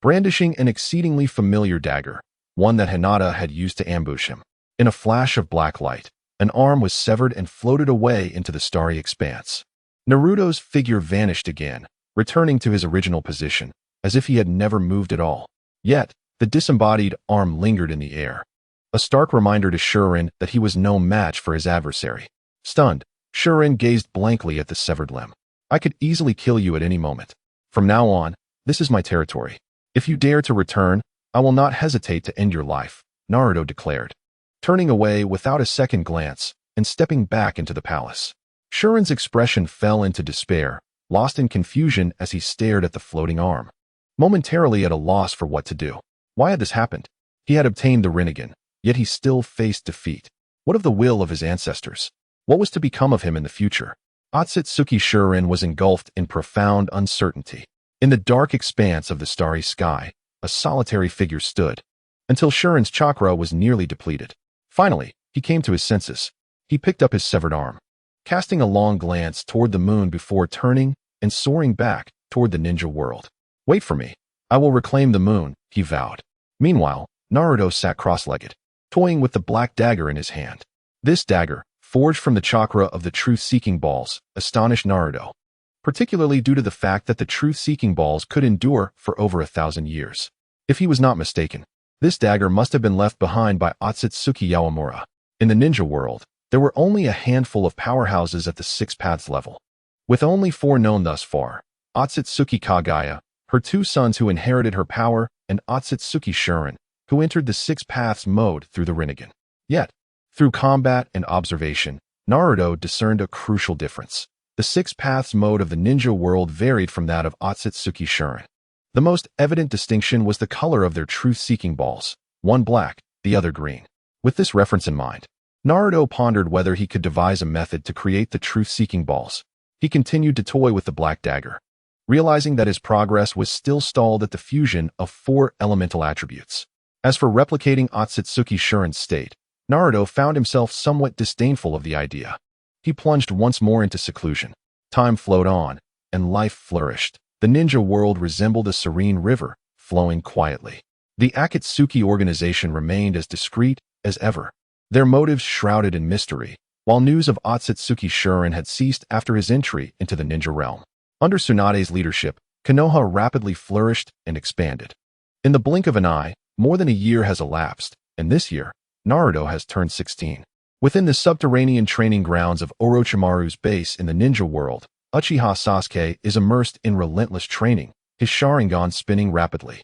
brandishing an exceedingly familiar dagger, one that Hinata had used to ambush him. In a flash of black light, an arm was severed and floated away into the starry expanse. Naruto's figure vanished again, returning to his original position, as if he had never moved at all. Yet, the disembodied arm lingered in the air, a stark reminder to Shuren that he was no match for his adversary. Stunned, Shuren gazed blankly at the severed limb. "I could easily kill you at any moment. From now on, this is my territory. If you dare to return, I will not hesitate to end your life," Naruto declared, turning away without a second glance and stepping back into the palace. Shuren's expression fell into despair, lost in confusion as he stared at the floating arm, momentarily at a loss for what to do. Why had this happened? He had obtained the Rinnegan, yet he still faced defeat. What of the will of his ancestors? What was to become of him in the future? Akatsuki Shuren was engulfed in profound uncertainty. In the dark expanse of the starry sky, a solitary figure stood, until Shuren's chakra was nearly depleted. Finally, he came to his senses. He picked up his severed arm, casting a long glance toward the moon before turning and soaring back toward the ninja world. "Wait for me. I will reclaim the moon," he vowed. Meanwhile, Naruto sat cross-legged, toying with the black dagger in his hand. This dagger, forged from the chakra of the truth-seeking balls, astonished Naruto, particularly due to the fact that the truth-seeking balls could endure for over 1,000 years. If he was not mistaken, this dagger must have been left behind by Akatsuki Yawamura. In the ninja world, there were only a handful of powerhouses at the Six Paths level. With only 4 known thus far, Akatsuki Kagaya, her 2 sons who inherited her power, and Akatsuki Shuren, who entered the Six Paths mode through the Rinnegan. Yet, through combat and observation, Naruto discerned a crucial difference. The Six Paths mode of the ninja world varied from that of Akatsuki Shuren. The most evident distinction was the color of their truth-seeking balls, one black, the other green. With this reference in mind, Naruto pondered whether he could devise a method to create the truth-seeking balls. He continued to toy with the black dagger, realizing that his progress was still stalled at the fusion of 4 elemental attributes. As for replicating Akatsuki Shuren's state, Naruto found himself somewhat disdainful of the idea. He plunged once more into seclusion. Time flowed on, and life flourished. The ninja world resembled a serene river, flowing quietly. The Akatsuki organization remained as discreet as ever, their motives shrouded in mystery, while news of Akatsuki Shuren had ceased after his entry into the ninja realm. Under Tsunade's leadership, Konoha rapidly flourished and expanded. In the blink of an eye, more than a year has elapsed, and this year, Naruto has turned 16. Within the subterranean training grounds of Orochimaru's base in the ninja world, Uchiha Sasuke is immersed in relentless training, his Sharingan spinning rapidly,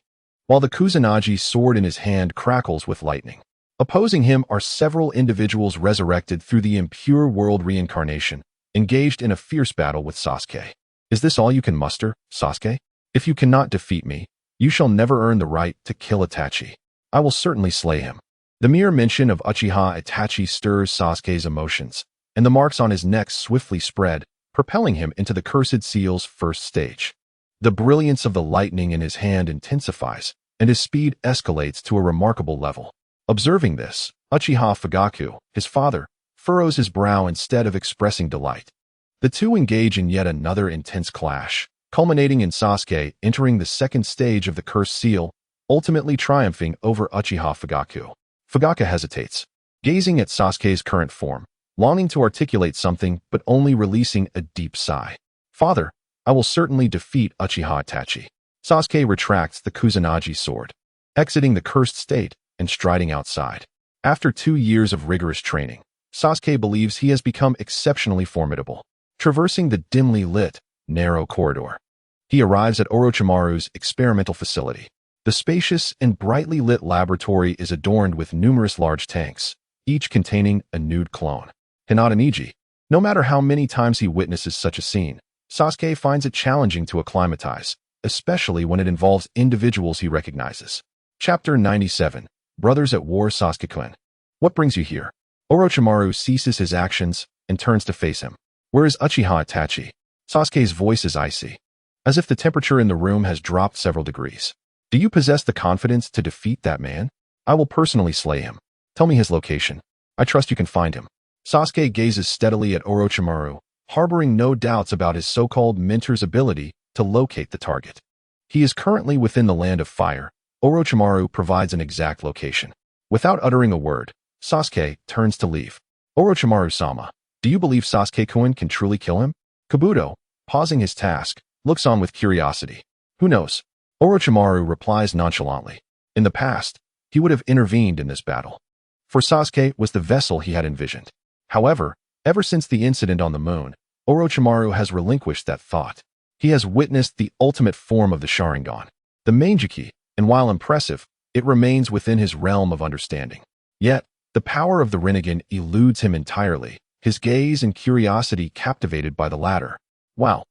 while the Kusanagi sword in his hand crackles with lightning. Opposing him are several individuals resurrected through the impure world reincarnation, engaged in a fierce battle with Sasuke. "Is this all you can muster, Sasuke? If you cannot defeat me, you shall never earn the right to kill Itachi. I will certainly slay him." The mere mention of Uchiha Itachi stirs Sasuke's emotions, and the marks on his neck swiftly spread, propelling him into the Cursed Seal's first stage. The brilliance of the lightning in his hand intensifies, and his speed escalates to a remarkable level. Observing this, Uchiha Fugaku, his father, furrows his brow instead of expressing delight. The two engage in yet another intense clash, culminating in Sasuke entering the second stage of the Cursed Seal, ultimately triumphing over Uchiha Fugaku. Fugaku hesitates, gazing at Sasuke's current form, longing to articulate something but only releasing a deep sigh. "Father, I will certainly defeat Uchiha Itachi." Sasuke retracts the Kusanagi sword, exiting the cursed state and striding outside. After 2 years of rigorous training, Sasuke believes he has become exceptionally formidable. Traversing the dimly lit, narrow corridor, he arrives at Orochimaru's experimental facility. The spacious and brightly lit laboratory is adorned with numerous large tanks, each containing a nude clone. Hinata Niji. No matter how many times he witnesses such a scene, Sasuke finds it challenging to acclimatize, especially when it involves individuals he recognizes. Chapter 97. Brothers at War. Sasuke-kun. What brings you here? Orochimaru ceases his actions and turns to face him. Where is Uchiha Itachi? Sasuke's voice is icy, as if the temperature in the room has dropped several degrees. Do you possess the confidence to defeat that man? I will personally slay him. Tell me his location. I trust you can find him. Sasuke gazes steadily at Orochimaru, harboring no doubts about his so-called mentor's ability to locate the target. He is currently within the Land of Fire. Orochimaru provides an exact location. Without uttering a word, Sasuke turns to leave. Orochimaru-sama, do you believe Sasuke-kun can truly kill him? Kabuto, pausing his task, looks on with curiosity. Who knows? Orochimaru replies nonchalantly. In the past, he would have intervened in this battle, for Sasuke was the vessel he had envisioned. However, ever since the incident on the moon, Orochimaru has relinquished that thought. He has witnessed the ultimate form of the Sharingan, the Mangekyou, and while impressive, it remains within his realm of understanding. Yet, the power of the Rinnegan eludes him entirely, his gaze and curiosity captivated by the latter. Wow,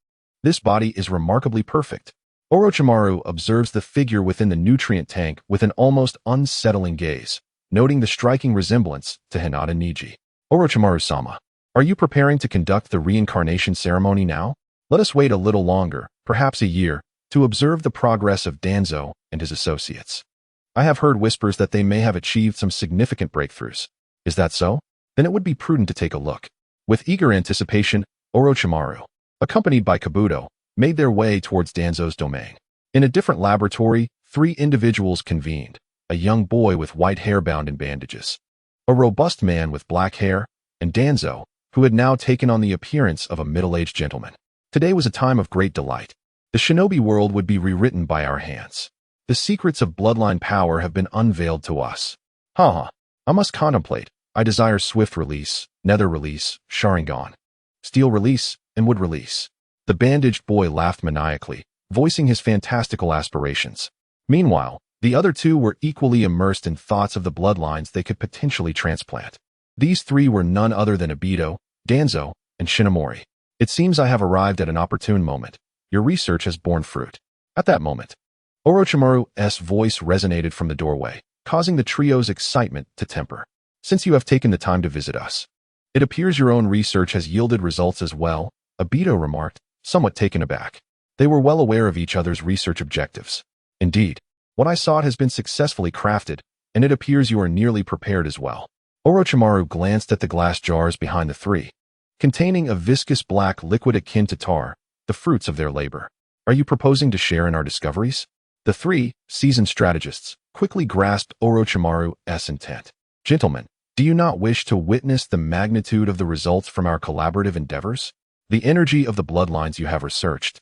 this body is remarkably perfect. Orochimaru observes the figure within the nutrient tank with an almost unsettling gaze, noting the striking resemblance to Hinata Niji. Orochimaru-sama, are you preparing to conduct the reincarnation ceremony now? Let us wait a little longer, perhaps a year, to observe the progress of Danzo and his associates. I have heard whispers that they may have achieved some significant breakthroughs. Is that so? Then it would be prudent to take a look. With eager anticipation, Orochimaru, accompanied by Kabuto, made their way towards Danzo's domain. In a different laboratory, 3 individuals convened, a young boy with white hair bound in bandages, a robust man with black hair, and Danzo, who had now taken on the appearance of a middle-aged gentleman. Today was a time of great delight. The shinobi world would be rewritten by our hands. The secrets of bloodline power have been unveiled to us. I must contemplate. I desire swift release, nether release, Sharingan, steel release, and wood release. The bandaged boy laughed maniacally, voicing his fantastical aspirations. Meanwhile, the other 2 were equally immersed in thoughts of the bloodlines they could potentially transplant. These 3 were none other than Obito, Danzo, and Shinomori. It seems I have arrived at an opportune moment. Your research has borne fruit. At that moment, Orochimaru's voice resonated from the doorway, causing the trio's excitement to temper. Since you have taken the time to visit us, it appears your own research has yielded results as well, Obito remarked, somewhat taken aback. They were well aware of each other's research objectives. Indeed, what I sought has been successfully crafted, and it appears you are nearly prepared as well. Orochimaru glanced at the glass jars behind the 3, containing a viscous black liquid akin to tar, the fruits of their labor. Are you proposing to share in our discoveries? The 3, seasoned strategists, quickly grasped Orochimaru's intent. Gentlemen, do you not wish to witness the magnitude of the results from our collaborative endeavors? The energy of the bloodlines you have researched,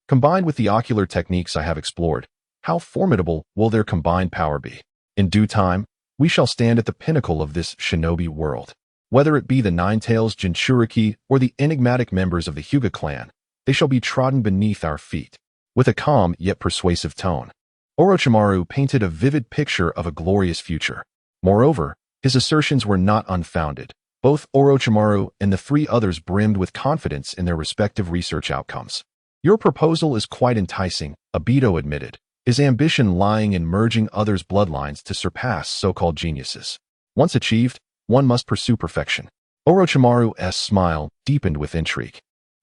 combined with the ocular techniques I have explored, how formidable will their combined power be? In due time, we shall stand at the pinnacle of this shinobi world. Whether it be the Nine-Tails Jinchuriki or the enigmatic members of the Hyuga clan, they shall be trodden beneath our feet. With a calm yet persuasive tone, Orochimaru painted a vivid picture of a glorious future. Moreover, his assertions were not unfounded. Both Orochimaru and the 3 others brimmed with confidence in their respective research outcomes. Your proposal is quite enticing, Obito admitted, his ambition lying in merging others' bloodlines to surpass so-called geniuses. Once achieved, one must pursue perfection. Orochimaru's smile deepened with intrigue.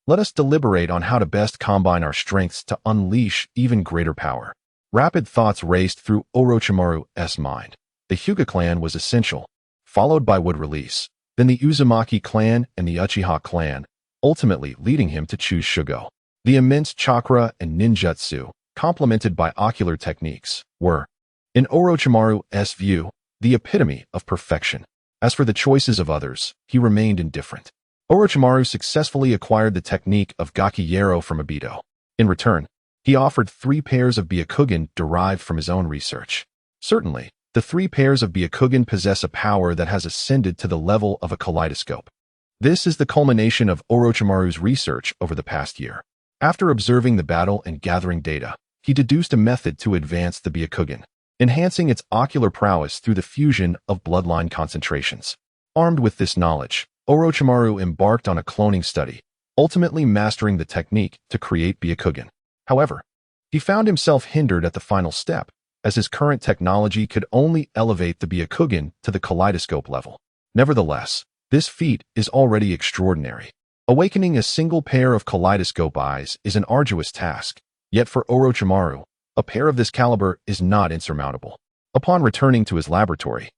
Let us deliberate on how to best combine our strengths to unleash even greater power. Rapid thoughts raced through Orochimaru's mind. The Hyuga clan was essential, followed by Wood Release, then the Uzumaki clan and the Uchiha clan, ultimately leading him to choose Shugo. The immense chakra and ninjutsu, complemented by ocular techniques, were, in Orochimaru's view, the epitome of perfection. As for the choices of others, he remained indifferent. Orochimaru successfully acquired the technique of Gakkyero from Obito. In return, he offered 3 pairs of Byakugan derived from his own research. Certainly, the 3 pairs of Byakugan possess a power that has ascended to the level of a kaleidoscope. This is the culmination of Orochimaru's research over the past year. After observing the battle and gathering data, he deduced a method to advance the Byakugan, enhancing its ocular prowess through the fusion of bloodline concentrations. Armed with this knowledge, Orochimaru embarked on a cloning study, ultimately mastering the technique to create Byakugan. However, he found himself hindered at the final step, as his current technology could only elevate the Byakugan to the kaleidoscope level. Nevertheless, this feat is already extraordinary. Awakening a single pair of kaleidoscope eyes is an arduous task, yet for Orochimaru, a pair of this caliber is not insurmountable. Upon returning to his laboratory,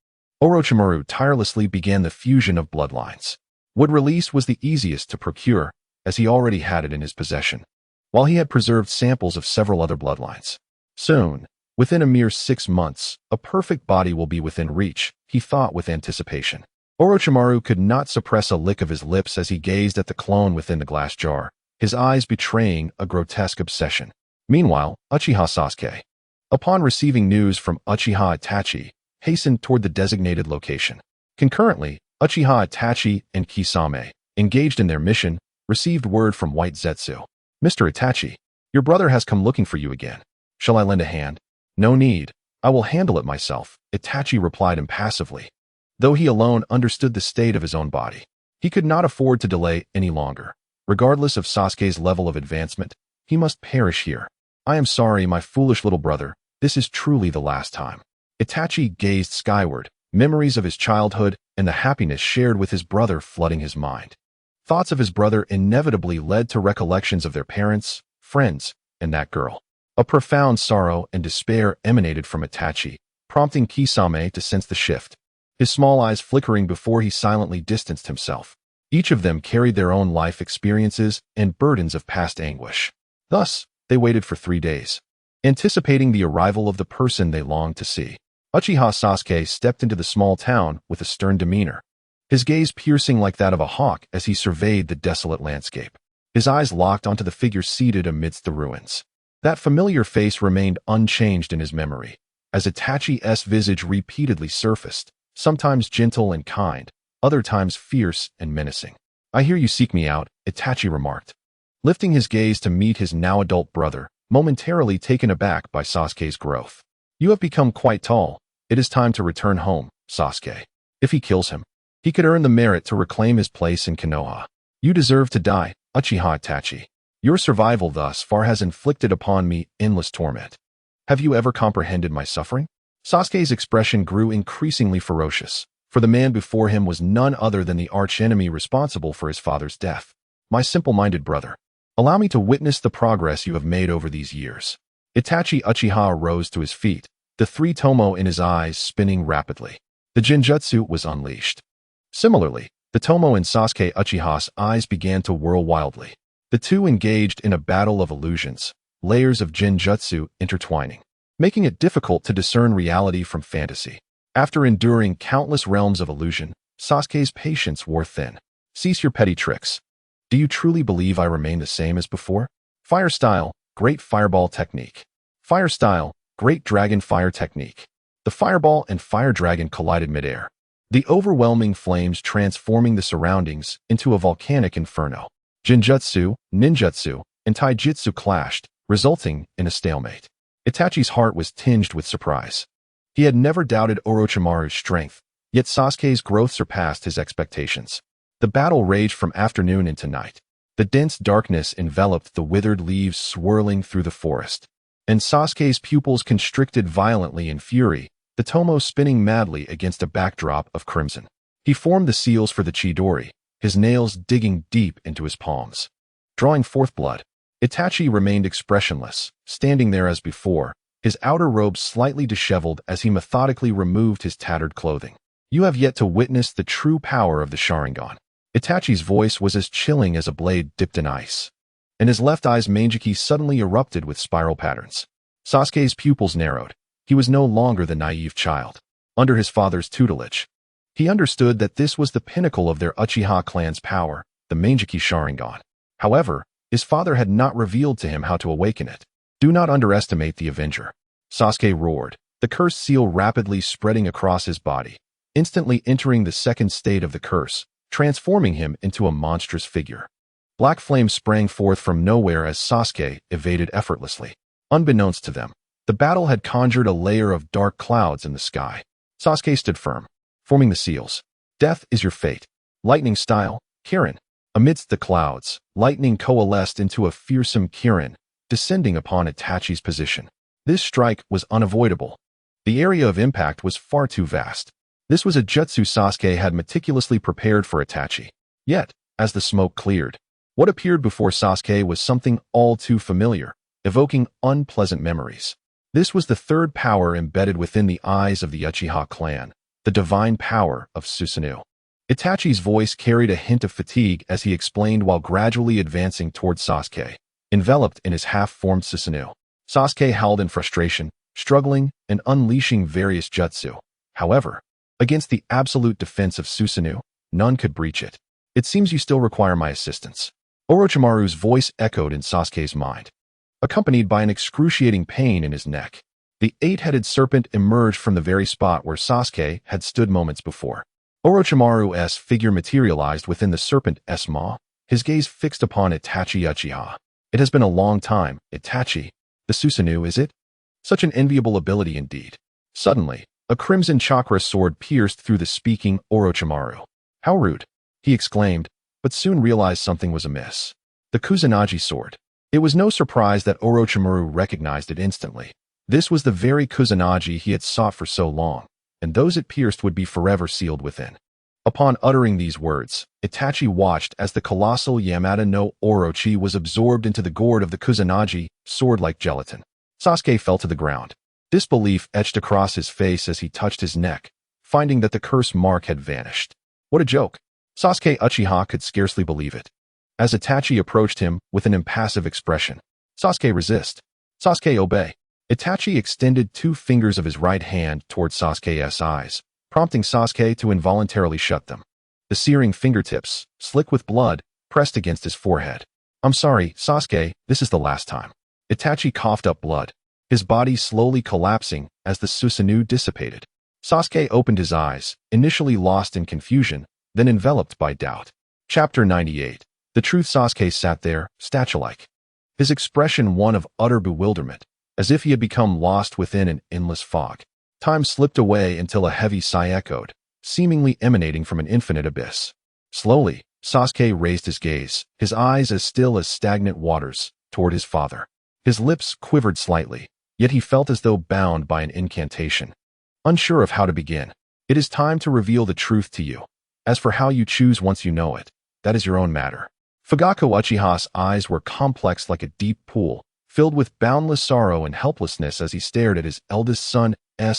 Orochimaru tirelessly began the fusion of bloodlines. Wood Release was the easiest to procure, as he already had it in his possession, while he had preserved samples of several other bloodlines. Soon, within a mere 6 months, a perfect body will be within reach, he thought with anticipation. Orochimaru could not suppress a lick of his lips as he gazed at the clone within the glass jar, his eyes betraying a grotesque obsession. Meanwhile, Uchiha Sasuke, upon receiving news from Uchiha Itachi, hastened toward the designated location. Concurrently, Uchiha Itachi and Kisame, engaged in their mission, received word from White Zetsu. Mr. Itachi, your brother has come looking for you again. Shall I lend a hand? No need. I will handle it myself, Itachi replied impassively. Though he alone understood the state of his own body, he could not afford to delay any longer. Regardless of Sasuke's level of advancement, he must perish here. I am sorry, my foolish little brother. This is truly the last time. Itachi gazed skyward, memories of his childhood and the happiness shared with his brother flooding his mind. Thoughts of his brother inevitably led to recollections of their parents, friends, and that girl. A profound sorrow and despair emanated from Itachi, prompting Kisame to sense the shift, his small eyes flickering before he silently distanced himself. Each of them carried their own life experiences and burdens of past anguish. Thus, they waited for 3 days, anticipating the arrival of the person they longed to see. Uchiha Sasuke stepped into the small town with a stern demeanor, his gaze piercing like that of a hawk as he surveyed the desolate landscape. His eyes locked onto the figure seated amidst the ruins. That familiar face remained unchanged in his memory, as Itachi's visage repeatedly surfaced, sometimes gentle and kind, other times fierce and menacing. I hear you seek me out, Itachi remarked, lifting his gaze to meet his now adult brother, momentarily taken aback by Sasuke's growth. You have become quite tall. It is time to return home, Sasuke. If he kills him, he could earn the merit to reclaim his place in Konoha. You deserve to die, Uchiha Itachi. Your survival thus far has inflicted upon me endless torment. Have you ever comprehended my suffering? Sasuke's expression grew increasingly ferocious, for the man before him was none other than the archenemy responsible for his father's death. My simple-minded brother, allow me to witness the progress you have made over these years. Itachi Uchiha rose to his feet, the 3 tomo in his eyes spinning rapidly. The Genjutsu was unleashed. Similarly, the tomo in Sasuke Uchiha's eyes began to whirl wildly. The two engaged in a battle of illusions, layers of Genjutsu intertwining, making it difficult to discern reality from fantasy. After enduring countless realms of illusion, Sasuke's patience wore thin. Cease your petty tricks. Do you truly believe I remain the same as before? Fire style, great fireball technique. Fire style, great dragon fire technique. The fireball and fire dragon collided midair, the overwhelming flames transforming the surroundings into a volcanic inferno. Genjutsu, ninjutsu, and taijutsu clashed, resulting in a stalemate. Itachi's heart was tinged with surprise. He had never doubted Orochimaru's strength, yet Sasuke's growth surpassed his expectations. The battle raged from afternoon into night. The dense darkness enveloped the withered leaves swirling through the forest, and Sasuke's pupils constricted violently in fury, the tomo spinning madly against a backdrop of crimson. He formed the seals for the Chidori, his nails digging deep into his palms. Drawing forth blood, Itachi remained expressionless, standing there as before, his outer robe slightly disheveled as he methodically removed his tattered clothing. "You have yet to witness the true power of the Sharingan." Itachi's voice was as chilling as a blade dipped in ice, and his left eye's manjiki suddenly erupted with spiral patterns. Sasuke's pupils narrowed. He was no longer the naive child. Under his father's tutelage, he understood that this was the pinnacle of their Uchiha clan's power, the manjiki Sharingan. However, his father had not revealed to him how to awaken it. "Do not underestimate the Avenger," Sasuke roared, the curse seal rapidly spreading across his body, instantly entering the second state of the curse, transforming him into a monstrous figure. Black flames sprang forth from nowhere as Sasuke evaded effortlessly. Unbeknownst to them, the battle had conjured a layer of dark clouds in the sky. Sasuke stood firm, forming the seals. "Death is your fate." Lightning style, Kirin. Amidst the clouds, lightning coalesced into a fearsome Kirin, descending upon Itachi's position. This strike was unavoidable. The area of impact was far too vast. This was a jutsu Sasuke had meticulously prepared for Itachi. Yet, as the smoke cleared, what appeared before Sasuke was something all too familiar, evoking unpleasant memories. This was the third power embedded within the eyes of the Uchiha clan, the divine power of Susanoo. Itachi's voice carried a hint of fatigue as he explained while gradually advancing towards Sasuke, enveloped in his half-formed Susanoo. Sasuke howled in frustration, struggling and unleashing various jutsu. However, against the absolute defense of Susanoo, none could breach it. "It seems you still require my assistance." Orochimaru's voice echoed in Sasuke's mind, accompanied by an excruciating pain in his neck. The eight-headed serpent emerged from the very spot where Sasuke had stood moments before. Orochimaru's figure materialized within the serpent's maw, his gaze fixed upon Itachi Uchiha. "It has been a long time, Itachi. The Susanoo, is it? Such an enviable ability indeed." Suddenly, a crimson chakra sword pierced through the speaking Orochimaru. "How rude," he exclaimed, but soon realized something was amiss. The Kusanagi sword. It was no surprise that Orochimaru recognized it instantly. This was the very Kusanagi he had sought for so long, and those it pierced would be forever sealed within. Upon uttering these words, Itachi watched as the colossal Yamata no Orochi was absorbed into the gourd of the Kusanagi, sword like gelatin. Sasuke fell to the ground. Disbelief etched across his face as he touched his neck, finding that the curse mark had vanished. What a joke! Sasuke Uchiha could scarcely believe it. As Itachi approached him with an impassive expression, "Sasuke, resist." "Sasuke, obey." Itachi extended two fingers of his right hand towards Sasuke's eyes, prompting Sasuke to involuntarily shut them. The searing fingertips, slick with blood, pressed against his forehead. "I'm sorry, Sasuke, this is the last time." Itachi coughed up blood, his body slowly collapsing as the Susanoo dissipated. Sasuke opened his eyes, initially lost in confusion, then enveloped by doubt. Chapter 98. The truth. Sasuke sat there, statue-like, his expression one of utter bewilderment, as if he had become lost within an endless fog. Time slipped away until a heavy sigh echoed, seemingly emanating from an infinite abyss. Slowly, Sasuke raised his gaze, his eyes as still as stagnant waters, toward his father. His lips quivered slightly, yet he felt as though bound by an incantation. Unsure of how to begin, "It is time to reveal the truth to you. As for how you choose once you know it, that is your own matter." Fugaku Uchiha's eyes were complex like a deep pool, filled with boundless sorrow and helplessness as he stared at his eldest son's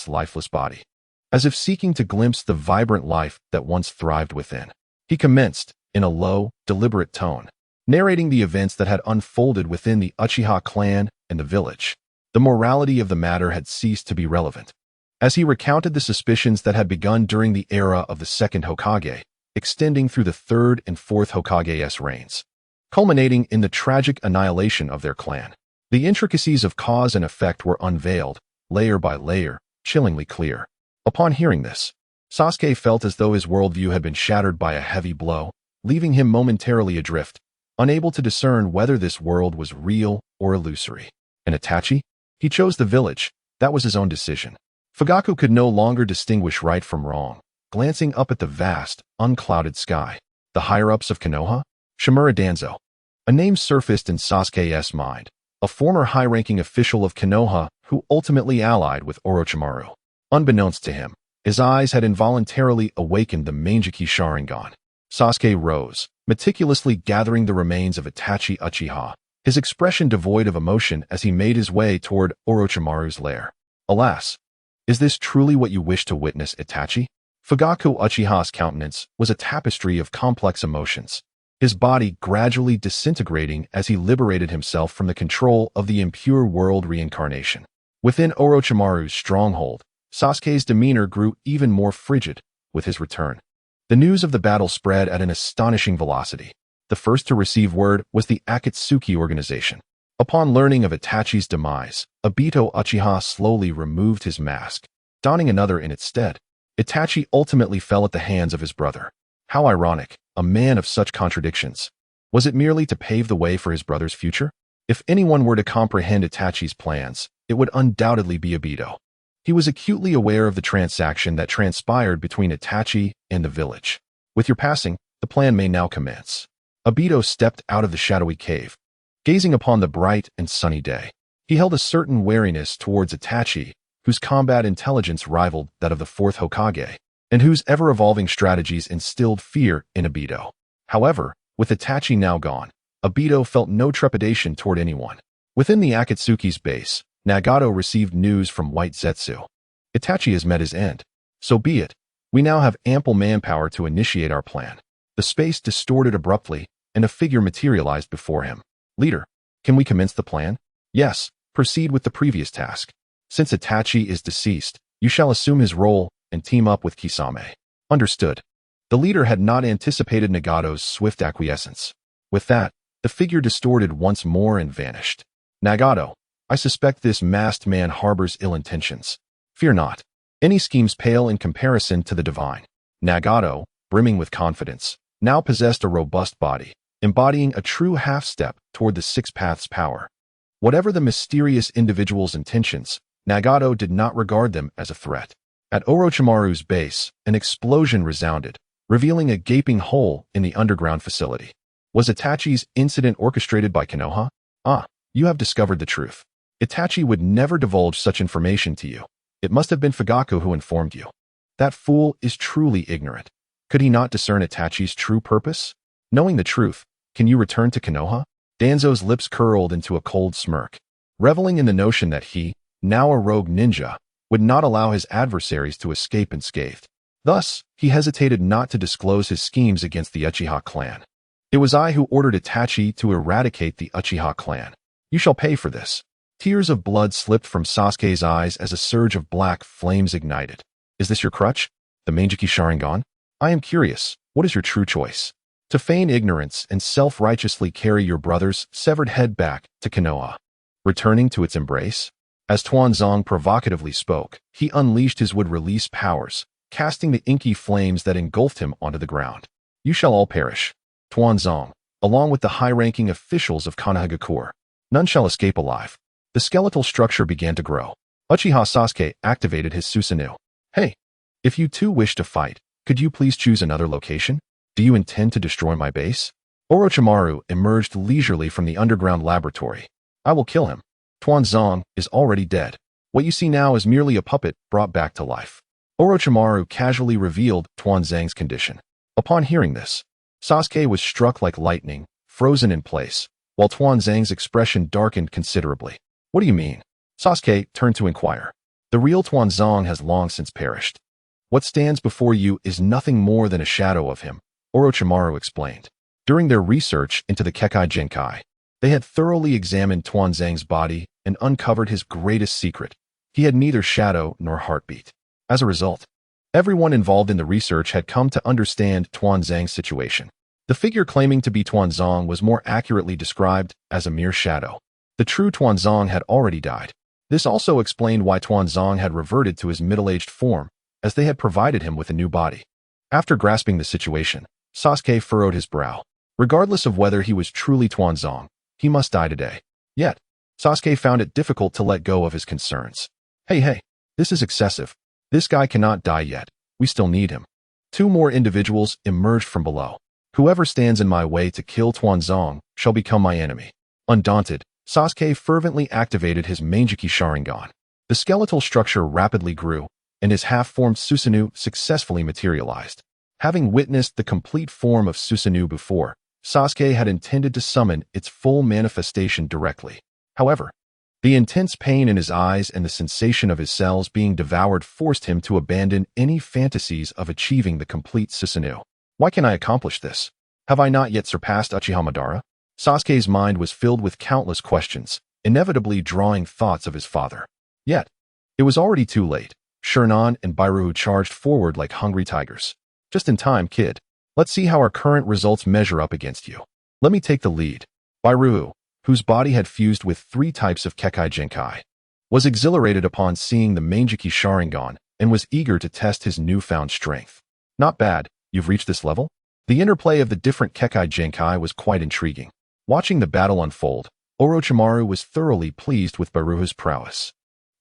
lifeless body, as if seeking to glimpse the vibrant life that once thrived within. He commenced, in a low, deliberate tone, narrating the events that had unfolded within the Uchiha clan and the village. The morality of the matter had ceased to be relevant. As he recounted the suspicions that had begun during the era of the second Hokage, extending through the third and fourth Hokage's reigns, culminating in the tragic annihilation of their clan. The intricacies of cause and effect were unveiled, layer by layer, chillingly clear. Upon hearing this, Sasuke felt as though his worldview had been shattered by a heavy blow, leaving him momentarily adrift, unable to discern whether this world was real or illusory. And Itachi? He chose the village. That was his own decision. Fugaku could no longer distinguish right from wrong, glancing up at the vast, unclouded sky. The higher-ups of Konoha? Shimura Danzo. A name surfaced in Sasuke's mind, a former high-ranking official of Konoha who ultimately allied with Orochimaru. Unbeknownst to him, his eyes had involuntarily awakened the Manjiki Sharingan. Sasuke rose, meticulously gathering the remains of Itachi Uchiha, his expression devoid of emotion as he made his way toward Orochimaru's lair. Alas, is this truly what you wish to witness, Itachi? Fugaku Uchiha's countenance was a tapestry of complex emotions, his body gradually disintegrating as he liberated himself from the control of the impure world reincarnation. Within Orochimaru's stronghold, Sasuke's demeanor grew even more frigid with his return. The news of the battle spread at an astonishing velocity. The first to receive word was the Akatsuki organization. Upon learning of Itachi's demise, Obito Uchiha slowly removed his mask, donning another in its stead. Itachi ultimately fell at the hands of his brother. How ironic, a man of such contradictions. Was it merely to pave the way for his brother's future? If anyone were to comprehend Itachi's plans, it would undoubtedly be Obito. He was acutely aware of the transaction that transpired between Itachi and the village. With your passing, the plan may now commence. Obito stepped out of the shadowy cave. Gazing upon the bright and sunny day, he held a certain wariness towards Itachi, whose combat intelligence rivaled that of the fourth Hokage, and whose ever-evolving strategies instilled fear in Obito. However, with Itachi now gone, Obito felt no trepidation toward anyone. Within the Akatsuki's base, Nagato received news from White Zetsu. Itachi has met his end. So be it. We now have ample manpower to initiate our plan. The space distorted abruptly, and a figure materialized before him. Leader, can we commence the plan? Yes, proceed with the previous task. Since Itachi is deceased, you shall assume his role and team up with Kisame. Understood. The leader had not anticipated Nagato's swift acquiescence. With that, the figure distorted once more and vanished. Nagato, I suspect this masked man harbors ill intentions. Fear not. Any schemes pale in comparison to the divine. Nagato, brimming with confidence, now possessed a robust body, embodying a true half-step toward the Six Paths power. Whatever the mysterious individual's intentions, Nagato did not regard them as a threat. At Orochimaru's base, an explosion resounded, revealing a gaping hole in the underground facility. Was Itachi's incident orchestrated by Konoha? Ah, you have discovered the truth. Itachi would never divulge such information to you. It must have been Fugaku who informed you. That fool is truly ignorant. Could he not discern Itachi's true purpose? Knowing the truth, can you return to Konoha? Danzo's lips curled into a cold smirk, reveling in the notion that he, now a rogue ninja, would not allow his adversaries to escape unscathed. Thus, he hesitated not to disclose his schemes against the Uchiha clan. It was I who ordered Itachi to eradicate the Uchiha clan. You shall pay for this. Tears of blood slipped from Sasuke's eyes as a surge of black flames ignited. Is this your crutch? The Manjiki Sharingan? I am curious, what is your true choice? To feign ignorance and self-righteously carry your brother's severed head back to Konoha, returning to its embrace? As Tuanzong provocatively spoke, he unleashed his would-release powers, casting the inky flames that engulfed him onto the ground. You shall all perish. Tuanzong, along with the high-ranking officials of Konohagakure. None shall escape alive. The skeletal structure began to grow. Uchiha Sasuke activated his Susanoo. Hey, if you two wish to fight, could you please choose another location? Do you intend to destroy my base? Orochimaru emerged leisurely from the underground laboratory. I will kill him. Tuanzong is already dead. What you see now is merely a puppet brought back to life. Orochimaru casually revealed Tuanzang's condition. Upon hearing this, Sasuke was struck like lightning, frozen in place, while Tuanzang's expression darkened considerably. What do you mean? Sasuke turned to inquire. The real Tuanzong has long since perished. What stands before you is nothing more than a shadow of him, Orochimaru explained. During their research into the Kekkei Genkai, they had thoroughly examined Tuanzang's body and uncovered his greatest secret. He had neither shadow nor heartbeat. As a result, everyone involved in the research had come to understand Tuanzang's situation. The figure claiming to be Tuanzong was more accurately described as a mere shadow. The true Tuanzong had already died. This also explained why Tuanzong had reverted to his middle-aged form, as they had provided him with a new body. After grasping the situation, Sasuke furrowed his brow. Regardless of whether he was truly Tuanzong, he must die today. Yet, Sasuke found it difficult to let go of his concerns. Hey, this is excessive. This guy cannot die yet. We still need him. Two more individuals emerged from below. Whoever stands in my way to kill Tuanzong shall become my enemy. Undaunted, Sasuke fervently activated his Manjiki Sharingan. The skeletal structure rapidly grew, and his half-formed Susanoo successfully materialized. Having witnessed the complete form of Susanoo before, Sasuke had intended to summon its full manifestation directly. However, the intense pain in his eyes and the sensation of his cells being devoured forced him to abandon any fantasies of achieving the complete Susanoo. Why can I accomplish this? Have I not yet surpassed Uchiha Madara? Sasuke's mind was filled with countless questions, inevitably drawing thoughts of his father. Yet, it was already too late. Shinran and Bairuhu charged forward like hungry tigers. Just in time, kid. Let's see how our current results measure up against you. Let me take the lead. Bairuhu, whose body had fused with 3 types of Kekkei Genkai, was exhilarated upon seeing the Manjiki Sharingan and was eager to test his newfound strength. Not bad, you've reached this level? The interplay of the different Kekkei Genkai was quite intriguing. Watching the battle unfold, Orochimaru was thoroughly pleased with Bairuhu's prowess.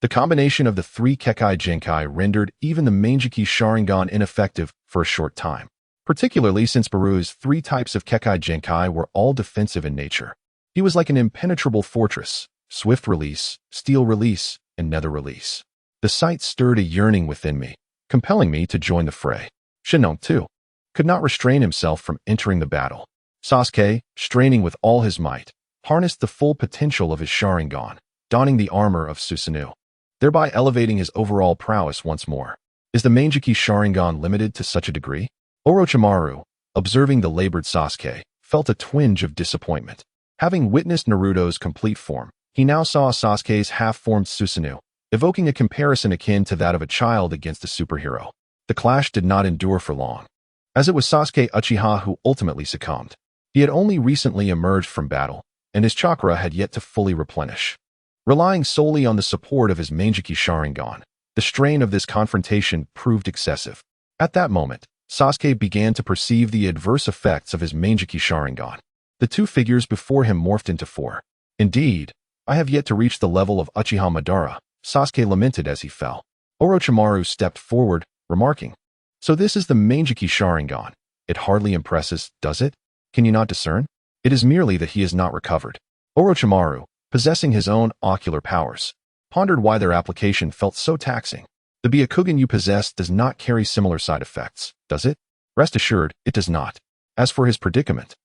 The combination of the 3 Kekkei Genkai rendered even the Manjiki Sharingan ineffective for a short time, particularly since Bairuhu's 3 types of Kekkei Genkai were all defensive in nature. He was like an impenetrable fortress, swift release, steel release, and nether release. The sight stirred a yearning within me, compelling me to join the fray. Shinong, too, could not restrain himself from entering the battle. Sasuke, straining with all his might, harnessed the full potential of his Sharingan, donning the armor of Susanoo, thereby elevating his overall prowess once more. Is the Manjiki Sharingan limited to such a degree? Orochimaru, observing the labored Sasuke, felt a twinge of disappointment. Having witnessed Naruto's complete form, he now saw Sasuke's half-formed Susanoo, evoking a comparison akin to that of a child against a superhero. The clash did not endure for long, as it was Sasuke Uchiha who ultimately succumbed. He had only recently emerged from battle, and his chakra had yet to fully replenish. Relying solely on the support of his Manjiki Sharingan, the strain of this confrontation proved excessive. At that moment, Sasuke began to perceive the adverse effects of his Manjiki Sharingan. The 2 figures before him morphed into 4. Indeed, I have yet to reach the level of Uchiha Madara, Sasuke lamented as he fell. Orochimaru stepped forward, remarking, "So this is the Manjiki Sharingan. It hardly impresses, does it? Can you not discern? It is merely that he is not recovered." Orochimaru, possessing his own ocular powers, pondered why their application felt so taxing. The Byakugan you possess does not carry similar side effects, does it? Rest assured, it does not. As for his predicament,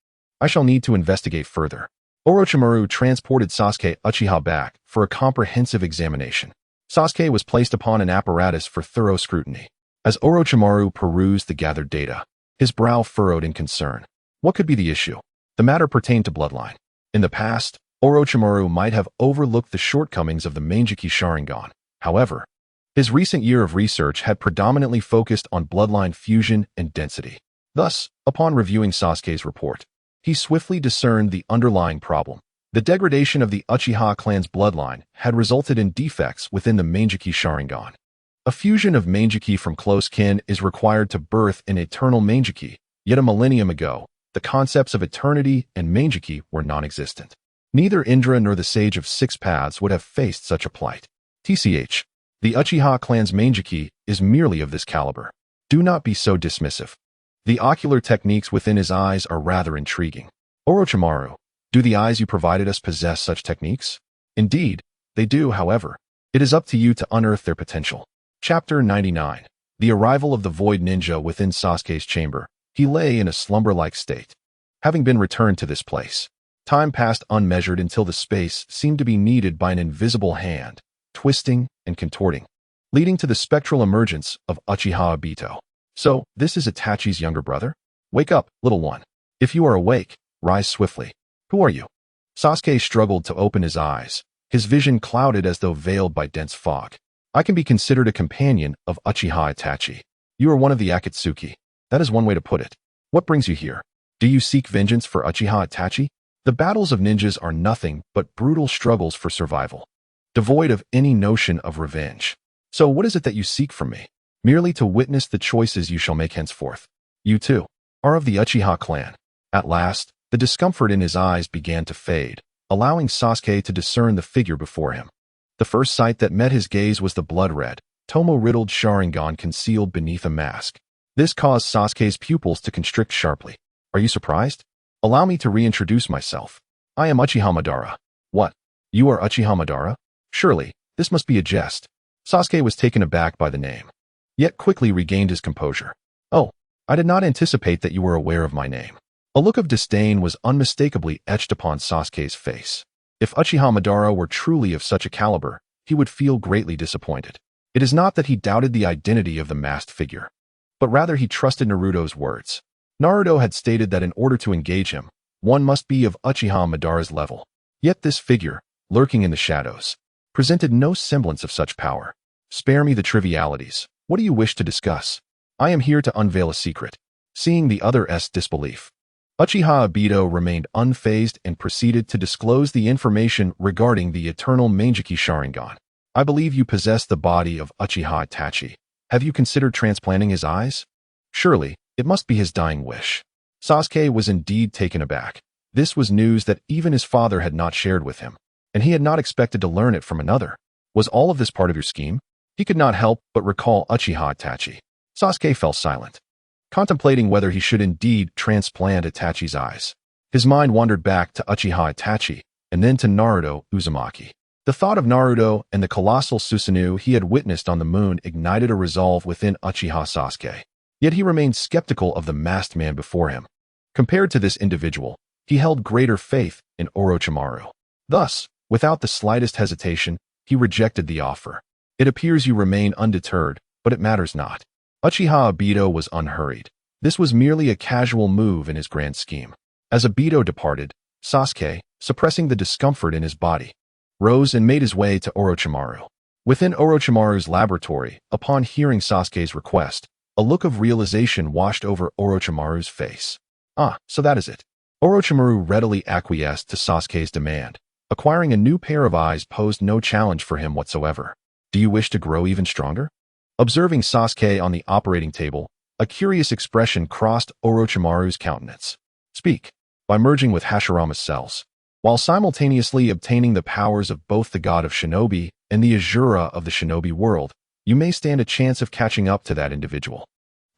I shall need to investigate further. Orochimaru transported Sasuke Uchiha back for a comprehensive examination. Sasuke was placed upon an apparatus for thorough scrutiny. As Orochimaru perused the gathered data, his brow furrowed in concern. What could be the issue? The matter pertained to bloodline. In the past, Orochimaru might have overlooked the shortcomings of the Manjiki Sharingan. However, his recent year of research had predominantly focused on bloodline fusion and density. Thus, upon reviewing Sasuke's report, he swiftly discerned the underlying problem. The degradation of the Uchiha clan's bloodline had resulted in defects within the Manjiki Sharingan. A fusion of Manjiki from close kin is required to birth an eternal Manjiki, yet a millennium ago, the concepts of eternity and Manjiki were non-existent. Neither Indra nor the Sage of 6 Paths would have faced such a plight. TCH, the Uchiha clan's Manjiki is merely of this caliber. Do not be so dismissive. The ocular techniques within his eyes are rather intriguing. Orochimaru, do the eyes you provided us possess such techniques? Indeed, they do, however. It is up to you to unearth their potential. Chapter 99. The arrival of the Void Ninja within Sasuke's chamber. He lay in a slumber-like state. Having been returned to this place, time passed unmeasured until the space seemed to be kneaded by an invisible hand, twisting and contorting, leading to the spectral emergence of Uchiha Obito. So, this is Itachi's younger brother? Wake up, little one. If you are awake, rise swiftly. Who are you? Sasuke struggled to open his eyes, his vision clouded as though veiled by dense fog. I can be considered a companion of Uchiha Itachi. You are one of the Akatsuki. That is one way to put it. What brings you here? Do you seek vengeance for Uchiha Itachi? The battles of ninjas are nothing but brutal struggles for survival, devoid of any notion of revenge. So what is it that you seek from me? Merely to witness the choices you shall make henceforth. You, too, are of the Uchiha clan. At last, the discomfort in his eyes began to fade, allowing Sasuke to discern the figure before him. The first sight that met his gaze was the blood-red, Tomo-riddled Sharingan concealed beneath a mask. This caused Sasuke's pupils to constrict sharply. Are you surprised? Allow me to reintroduce myself. I am Uchiha Madara. What? You are Uchiha Madara? Surely, this must be a jest. Sasuke was taken aback by the name, yet quickly regained his composure. Oh, I did not anticipate that you were aware of my name. A look of disdain was unmistakably etched upon Sasuke's face. If Uchiha Madara were truly of such a caliber, he would feel greatly disappointed. It is not that he doubted the identity of the masked figure, but rather he trusted Naruto's words. Naruto had stated that in order to engage him, one must be of Uchiha Madara's level. Yet this figure, lurking in the shadows, presented no semblance of such power. Spare me the trivialities. What do you wish to discuss? I am here to unveil a secret. Seeing the other's disbelief, Uchiha Obito remained unfazed and proceeded to disclose the information regarding the eternal Mangekyou Sharingan. I believe you possess the body of Uchiha Itachi. Have you considered transplanting his eyes? Surely, it must be his dying wish. Sasuke was indeed taken aback. This was news that even his father had not shared with him, and he had not expected to learn it from another. Was all of this part of your scheme? He could not help but recall Uchiha Itachi. Sasuke fell silent, contemplating whether he should indeed transplant Itachi's eyes. His mind wandered back to Uchiha Itachi, and then to Naruto Uzumaki. The thought of Naruto and the colossal Susanoo he had witnessed on the moon ignited a resolve within Uchiha Sasuke. Yet he remained skeptical of the masked man before him. Compared to this individual, he held greater faith in Orochimaru. Thus, without the slightest hesitation, he rejected the offer. It appears you remain undeterred, but it matters not. Uchiha Obito was unhurried. This was merely a casual move in his grand scheme. As Obito departed, Sasuke, suppressing the discomfort in his body, rose and made his way to Orochimaru. Within Orochimaru's laboratory, upon hearing Sasuke's request, a look of realization washed over Orochimaru's face. Ah, so that is it. Orochimaru readily acquiesced to Sasuke's demand. Acquiring a new pair of eyes posed no challenge for him whatsoever. Do you wish to grow even stronger? Observing Sasuke on the operating table, a curious expression crossed Orochimaru's countenance. Speak. By merging with Hashirama's cells, while simultaneously obtaining the powers of both the god of shinobi and the Azura of the shinobi world, you may stand a chance of catching up to that individual.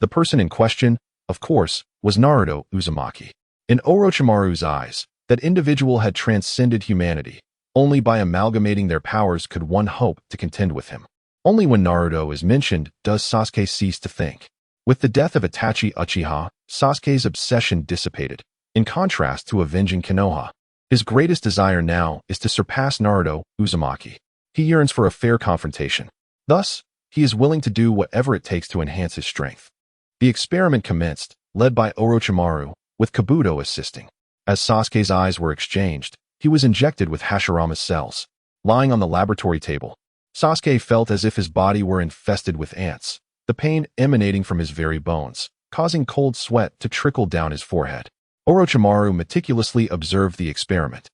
The person in question, of course, was Naruto Uzumaki. In Orochimaru's eyes, that individual had transcended humanity. Only by amalgamating their powers could one hope to contend with him. Only when Naruto is mentioned does Sasuke cease to think. With the death of Itachi Uchiha, Sasuke's obsession dissipated, in contrast to avenging Konoha. His greatest desire now is to surpass Naruto Uzumaki. He yearns for a fair confrontation. Thus, he is willing to do whatever it takes to enhance his strength. The experiment commenced, led by Orochimaru, with Kabuto assisting. As Sasuke's eyes were exchanged, he was injected with Hashirama's cells. Lying on the laboratory table, Sasuke felt as if his body were infested with ants, the pain emanating from his very bones, causing cold sweat to trickle down his forehead. Orochimaru meticulously observed the experiment,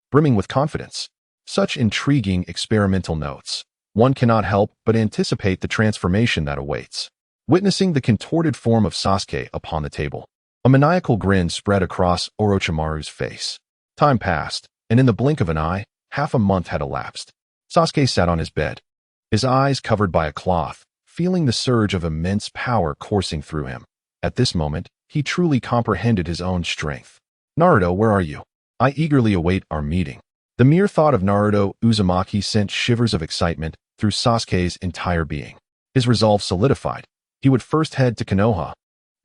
brimming with confidence. Such intriguing experimental notes. One cannot help but anticipate the transformation that awaits. Witnessing the contorted form of Sasuke upon the table, a maniacal grin spread across Orochimaru's face. Time passed, and in the blink of an eye, half a month had elapsed. Sasuke sat on his bed, his eyes covered by a cloth, feeling the surge of immense power coursing through him. At this moment, he truly comprehended his own strength. Naruto, where are you? I eagerly await our meeting. The mere thought of Naruto Uzumaki sent shivers of excitement through Sasuke's entire being. His resolve solidified. He would first head to Konoha,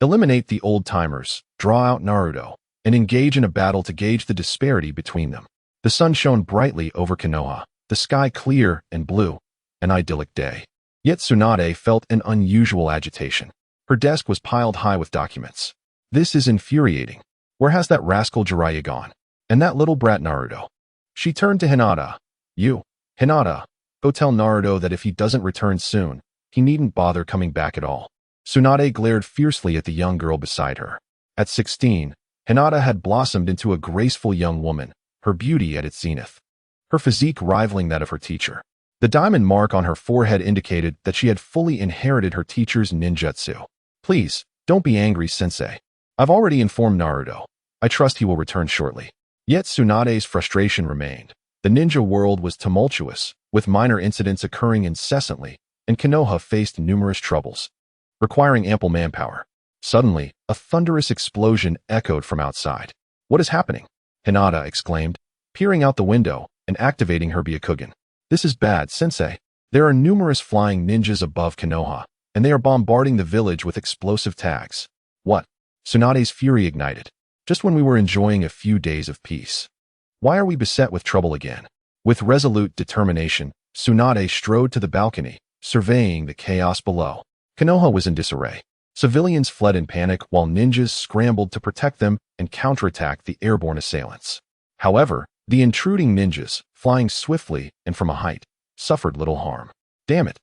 eliminate the old-timers, draw out Naruto, and engage in a battle to gauge the disparity between them. The sun shone brightly over Konoha, the sky clear and blue, an idyllic day. Yet Tsunade felt an unusual agitation. Her desk was piled high with documents. This is infuriating. Where has that rascal Jiraiya gone? And that little brat Naruto? She turned to Hinata. You, Hinata, go tell Naruto that if he doesn't return soon, he needn't bother coming back at all. Tsunade glared fiercely at the young girl beside her. At 16, Hinata had blossomed into a graceful young woman, her beauty at its zenith, her physique rivaling that of her teacher. The diamond mark on her forehead indicated that she had fully inherited her teacher's ninjutsu. Please, don't be angry, sensei. I've already informed Naruto. I trust he will return shortly. Yet Tsunade's frustration remained. The ninja world was tumultuous, with minor incidents occurring incessantly, and Konoha faced numerous troubles, requiring ample manpower. Suddenly, a thunderous explosion echoed from outside. What is happening? Hinata exclaimed, peering out the window and activating her Byakugan. This is bad, sensei. There are numerous flying ninjas above Konoha, and they are bombarding the village with explosive tags. What? Tsunade's fury ignited. Just when we were enjoying a few days of peace. Why are we beset with trouble again? With resolute determination, Tsunade strode to the balcony, surveying the chaos below. Konoha was in disarray. Civilians fled in panic while ninjas scrambled to protect them and counterattack the airborne assailants. However, the intruding ninjas, flying swiftly and from a height, suffered little harm. Damn it!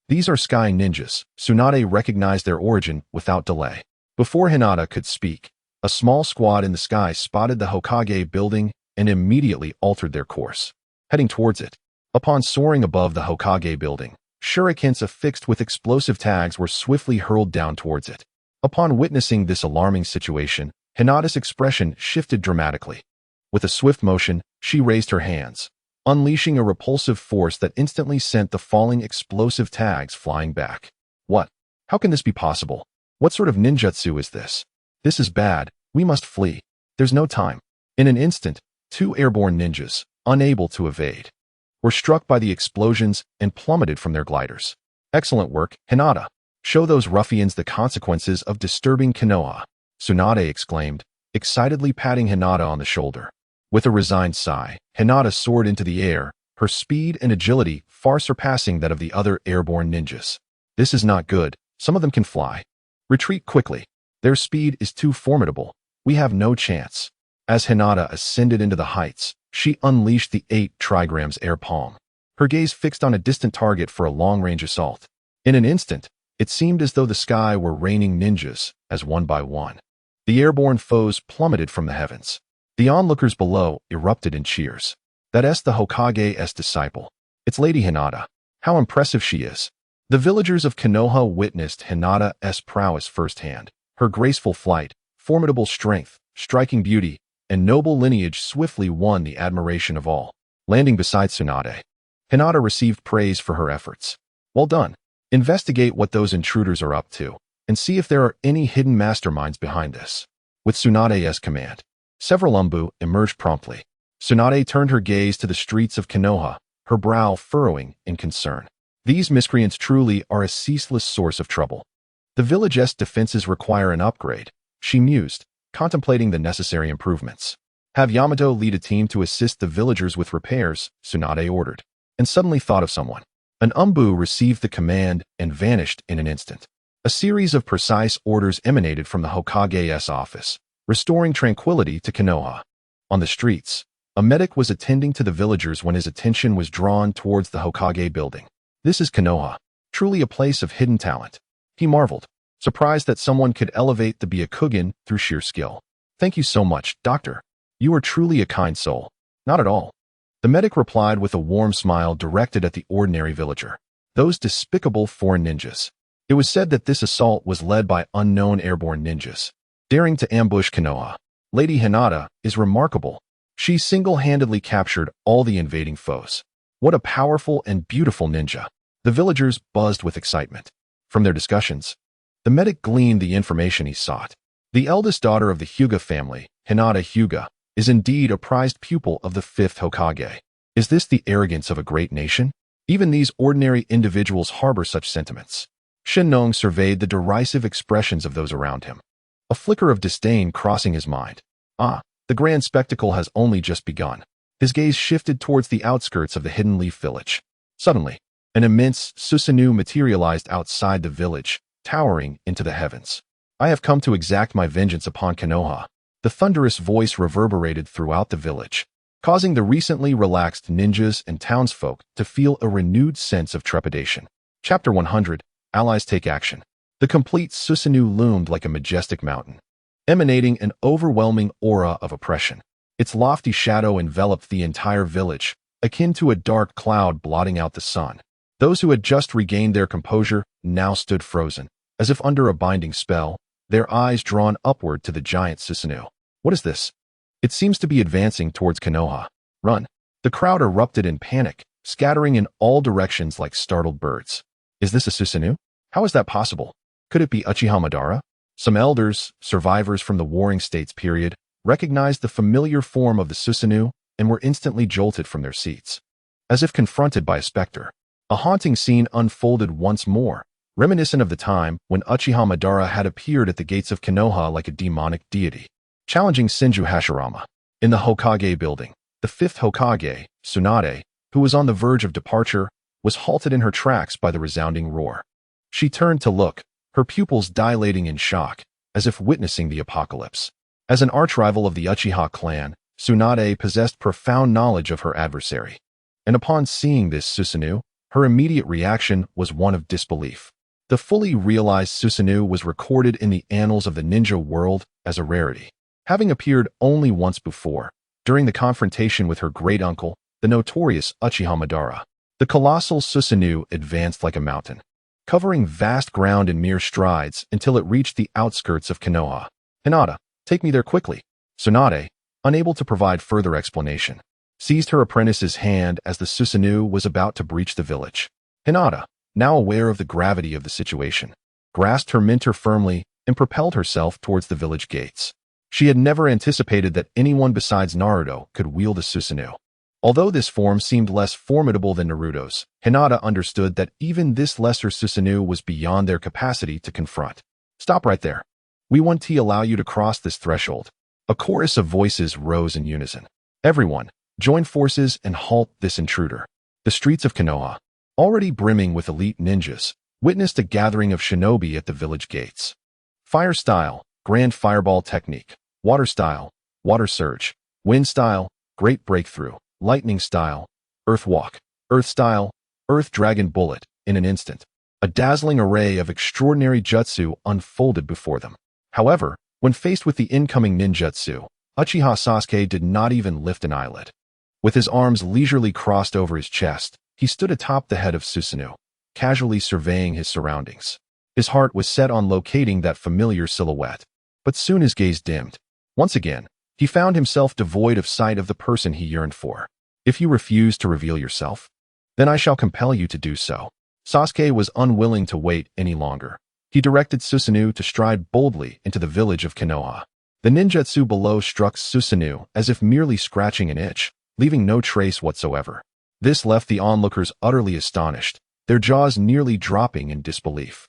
These are sky ninjas. Tsunade recognized their origin without delay. Before Hinata could speak, a small squad in the sky spotted the Hokage building and immediately altered their course, heading towards it. Upon soaring above the Hokage building, shurikens affixed with explosive tags were swiftly hurled down towards it. Upon witnessing this alarming situation, Hinata's expression shifted dramatically. With a swift motion, she raised her hands, unleashing a repulsive force that instantly sent the falling explosive tags flying back. What? How can this be possible? What sort of ninjutsu is this? This is bad. We must flee. There's no time. In an instant, 2 airborne ninjas, unable to evade, were struck by the explosions and plummeted from their gliders. Excellent work, Hinata. Show those ruffians the consequences of disturbing Konoha, Tsunade exclaimed, excitedly patting Hinata on the shoulder. With a resigned sigh, Hinata soared into the air, her speed and agility far surpassing that of the other airborne ninjas. This is not good. Some of them can fly. Retreat quickly. Their speed is too formidable. We have no chance. As Hinata ascended into the heights, she unleashed the 8 trigrams air palm, her gaze fixed on a distant target for a long-range assault. In an instant, it seemed as though the sky were raining ninjas, as one by one the airborne foes plummeted from the heavens. The onlookers below erupted in cheers. That's the Hokage's disciple. It's Lady Hinata. How impressive she is. The villagers of Konoha witnessed Hinata's prowess firsthand. Her graceful flight, formidable strength, striking beauty, and noble lineage swiftly won the admiration of all. Landing beside Tsunade, Hinata received praise for her efforts. Well done. Investigate what those intruders are up to, and see if there are any hidden masterminds behind this. With Tsunade's command, several Umbu emerged promptly. Tsunade turned her gaze to the streets of Konoha, her brow furrowing in concern. These miscreants truly are a ceaseless source of trouble. The village's defenses require an upgrade, she mused, contemplating the necessary improvements. Have Yamato lead a team to assist the villagers with repairs, Tsunade ordered, and suddenly thought of someone. An Umbu received the command and vanished in an instant. A series of precise orders emanated from the Hokage's office, restoring tranquility to Konoha. On the streets, a medic was attending to the villagers when his attention was drawn towards the Hokage building. This is Konoha, truly a place of hidden talent. He marveled, surprised that someone could elevate the Byakugan through sheer skill. Thank you so much, Doctor. You are truly a kind soul. Not at all. The medic replied with a warm smile directed at the ordinary villager. Those despicable foreign ninjas. It was said that this assault was led by unknown airborne ninjas, daring to ambush Konoha. Lady Hinata is remarkable. She single-handedly captured all the invading foes. What a powerful and beautiful ninja. The villagers buzzed with excitement. From their discussions, the medic gleaned the information he sought. The eldest daughter of the Hyuga family, Hinata Hyuga, is indeed a prized pupil of the 5th Hokage. Is this the arrogance of a great nation? Even these ordinary individuals harbor such sentiments. Shinong surveyed the derisive expressions of those around him, a flicker of disdain crossing his mind. The grand spectacle has only just begun. His gaze shifted towards the outskirts of the Hidden Leaf village. Suddenly, an immense Susanoo materialized outside the village, towering into the heavens. I have come to exact my vengeance upon Konoha. The thunderous voice reverberated throughout the village, causing the recently relaxed ninjas and townsfolk to feel a renewed sense of trepidation. Chapter 100, Allies Take Action. The complete Susanoo loomed like a majestic mountain, emanating an overwhelming aura of oppression. Its lofty shadow enveloped the entire village, akin to a dark cloud blotting out the sun. Those who had just regained their composure now stood frozen, as if under a binding spell, their eyes drawn upward to the giant Susanoo. What is this? It seems to be advancing towards Konoha. Run! The crowd erupted in panic, scattering in all directions like startled birds. Is this a Susanoo? How is that possible? Could it be Uchiha Madara? Some elders, survivors from the Warring States period, recognized the familiar form of the Susanoo and were instantly jolted from their seats, as if confronted by a specter. A haunting scene unfolded once more, reminiscent of the time when Uchiha Madara had appeared at the gates of Konoha like a demonic deity. challenging Senju Hashirama. In the Hokage building, the fifth Hokage, Tsunade, who was on the verge of departure, was halted in her tracks by the resounding roar. She turned to look, her pupils dilating in shock, as if witnessing the apocalypse. As an archrival of the Uchiha clan, Tsunade possessed profound knowledge of her adversary. And upon seeing this Susanoo, her immediate reaction was one of disbelief. The fully realized Susanoo was recorded in the annals of the ninja world as a rarity, having appeared only once before, during the confrontation with her great-uncle, the notorious Uchiha Madara. The colossal Susanoo advanced like a mountain, covering vast ground in mere strides until it reached the outskirts of Konoha. Hinata, take me there quickly. Tsunade, unable to provide further explanation, seized her apprentice's hand as the Susanoo was about to breach the village. Hinata, now aware of the gravity of the situation, grasped her mentor firmly and propelled herself towards the village gates. She had never anticipated that anyone besides Naruto could wield a Susanoo. Although this form seemed less formidable than Naruto's, Hinata understood that even this lesser Susanoo was beyond their capacity to confront. Stop right there. We won't allow you to cross this threshold. A chorus of voices rose in unison. Everyone, join forces and halt this intruder. The streets of Konoha, already brimming with elite ninjas, witnessed a gathering of shinobi at the village gates. Fire style, grand fireball technique. Water style, water surge. Wind style, great breakthrough. Lightning style, earth walk. Earth style, earth dragon bullet. In an instant, a dazzling array of extraordinary jutsu unfolded before them. However, when faced with the incoming ninjutsu, Uchiha Sasuke did not even lift an eyelid. With his arms leisurely crossed over his chest, he stood atop the head of Susanoo, casually surveying his surroundings. His heart was set on locating that familiar silhouette, but soon his gaze dimmed. Once again, he found himself devoid of sight of the person he yearned for. If you refuse to reveal yourself, then I shall compel you to do so. Sasuke was unwilling to wait any longer. He directed Susanoo to stride boldly into the village of Konoha. The ninjutsu below struck Susanoo as if merely scratching an itch, leaving no trace whatsoever. This left the onlookers utterly astonished, their jaws nearly dropping in disbelief.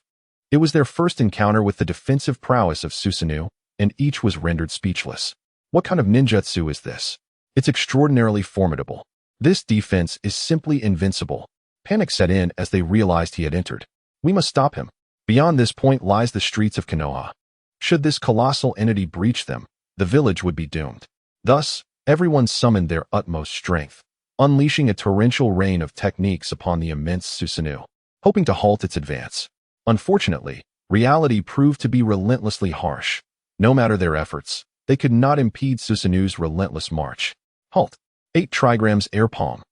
It was their first encounter with the defensive prowess of Susanoo, and each was rendered speechless. What kind of ninjutsu is this? It's extraordinarily formidable. This defense is simply invincible. Panic set in as they realized he had entered. We must stop him. Beyond this point lies the streets of Konoha. Should this colossal entity breach them, the village would be doomed. Thus, everyone summoned their utmost strength, unleashing a torrential rain of techniques upon the immense Susanoo, hoping to halt its advance. Unfortunately, reality proved to be relentlessly harsh. No matter their efforts, they could not impede Susanoo's relentless march. Halt! 8 trigrams air palm.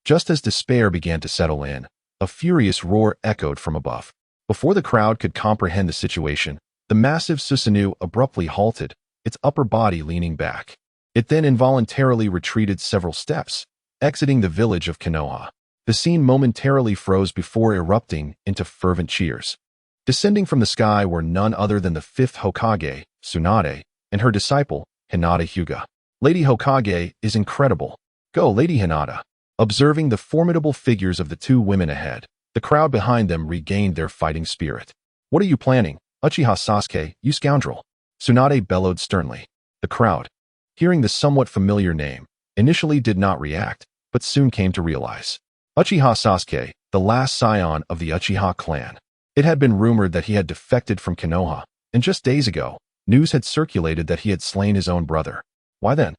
Just as despair began to settle in, a furious roar echoed from above. Before the crowd could comprehend the situation, the massive Susanoo abruptly halted, its upper body leaning back. It then involuntarily retreated several steps, exiting the village of Konoha. The scene momentarily froze before erupting into fervent cheers. Descending from the sky were none other than the 5th Hokage, Tsunade, and her disciple, Hinata Hyuga. Lady Hokage is incredible. Go, Lady Hinata. Observing the formidable figures of the 2 women ahead, the crowd behind them regained their fighting spirit. What are you planning, Uchiha Sasuke, you scoundrel? Tsunade bellowed sternly. The crowd, hearing the somewhat familiar name, initially did not react, but soon came to realize. Uchiha Sasuke, the last scion of the Uchiha clan. It had been rumored that he had defected from Konoha, and just days ago, news had circulated that he had slain his own brother. Why then?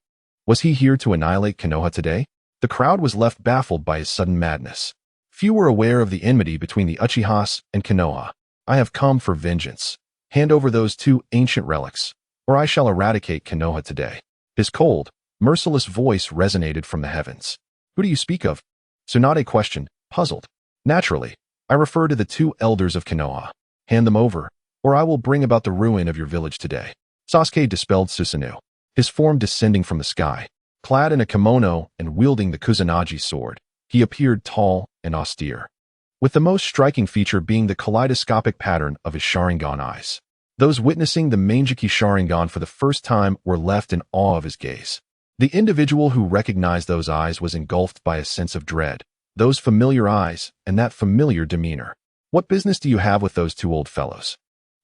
Was he here to annihilate Konoha today? The crowd was left baffled by his sudden madness. Few were aware of the enmity between the Uchihas and Konoha. I have come for vengeance. Hand over those 2 ancient relics, or I shall eradicate Konoha today. His cold, merciless voice resonated from the heavens. Who do you speak of? Tsunade questioned, puzzled. Naturally, I refer to the 2 elders of Konoha. Hand them over, or I will bring about the ruin of your village today. Sasuke dispelled Susanoo, his form descending from the sky. Clad in a kimono and wielding the Kusanagi sword, he appeared tall and austere, with the most striking feature being the kaleidoscopic pattern of his Sharingan eyes. Those witnessing the Manjiki Sharingan for the first time were left in awe of his gaze. The individual who recognized those eyes was engulfed by a sense of dread, those familiar eyes and that familiar demeanor. What business do you have with those 2 old fellows?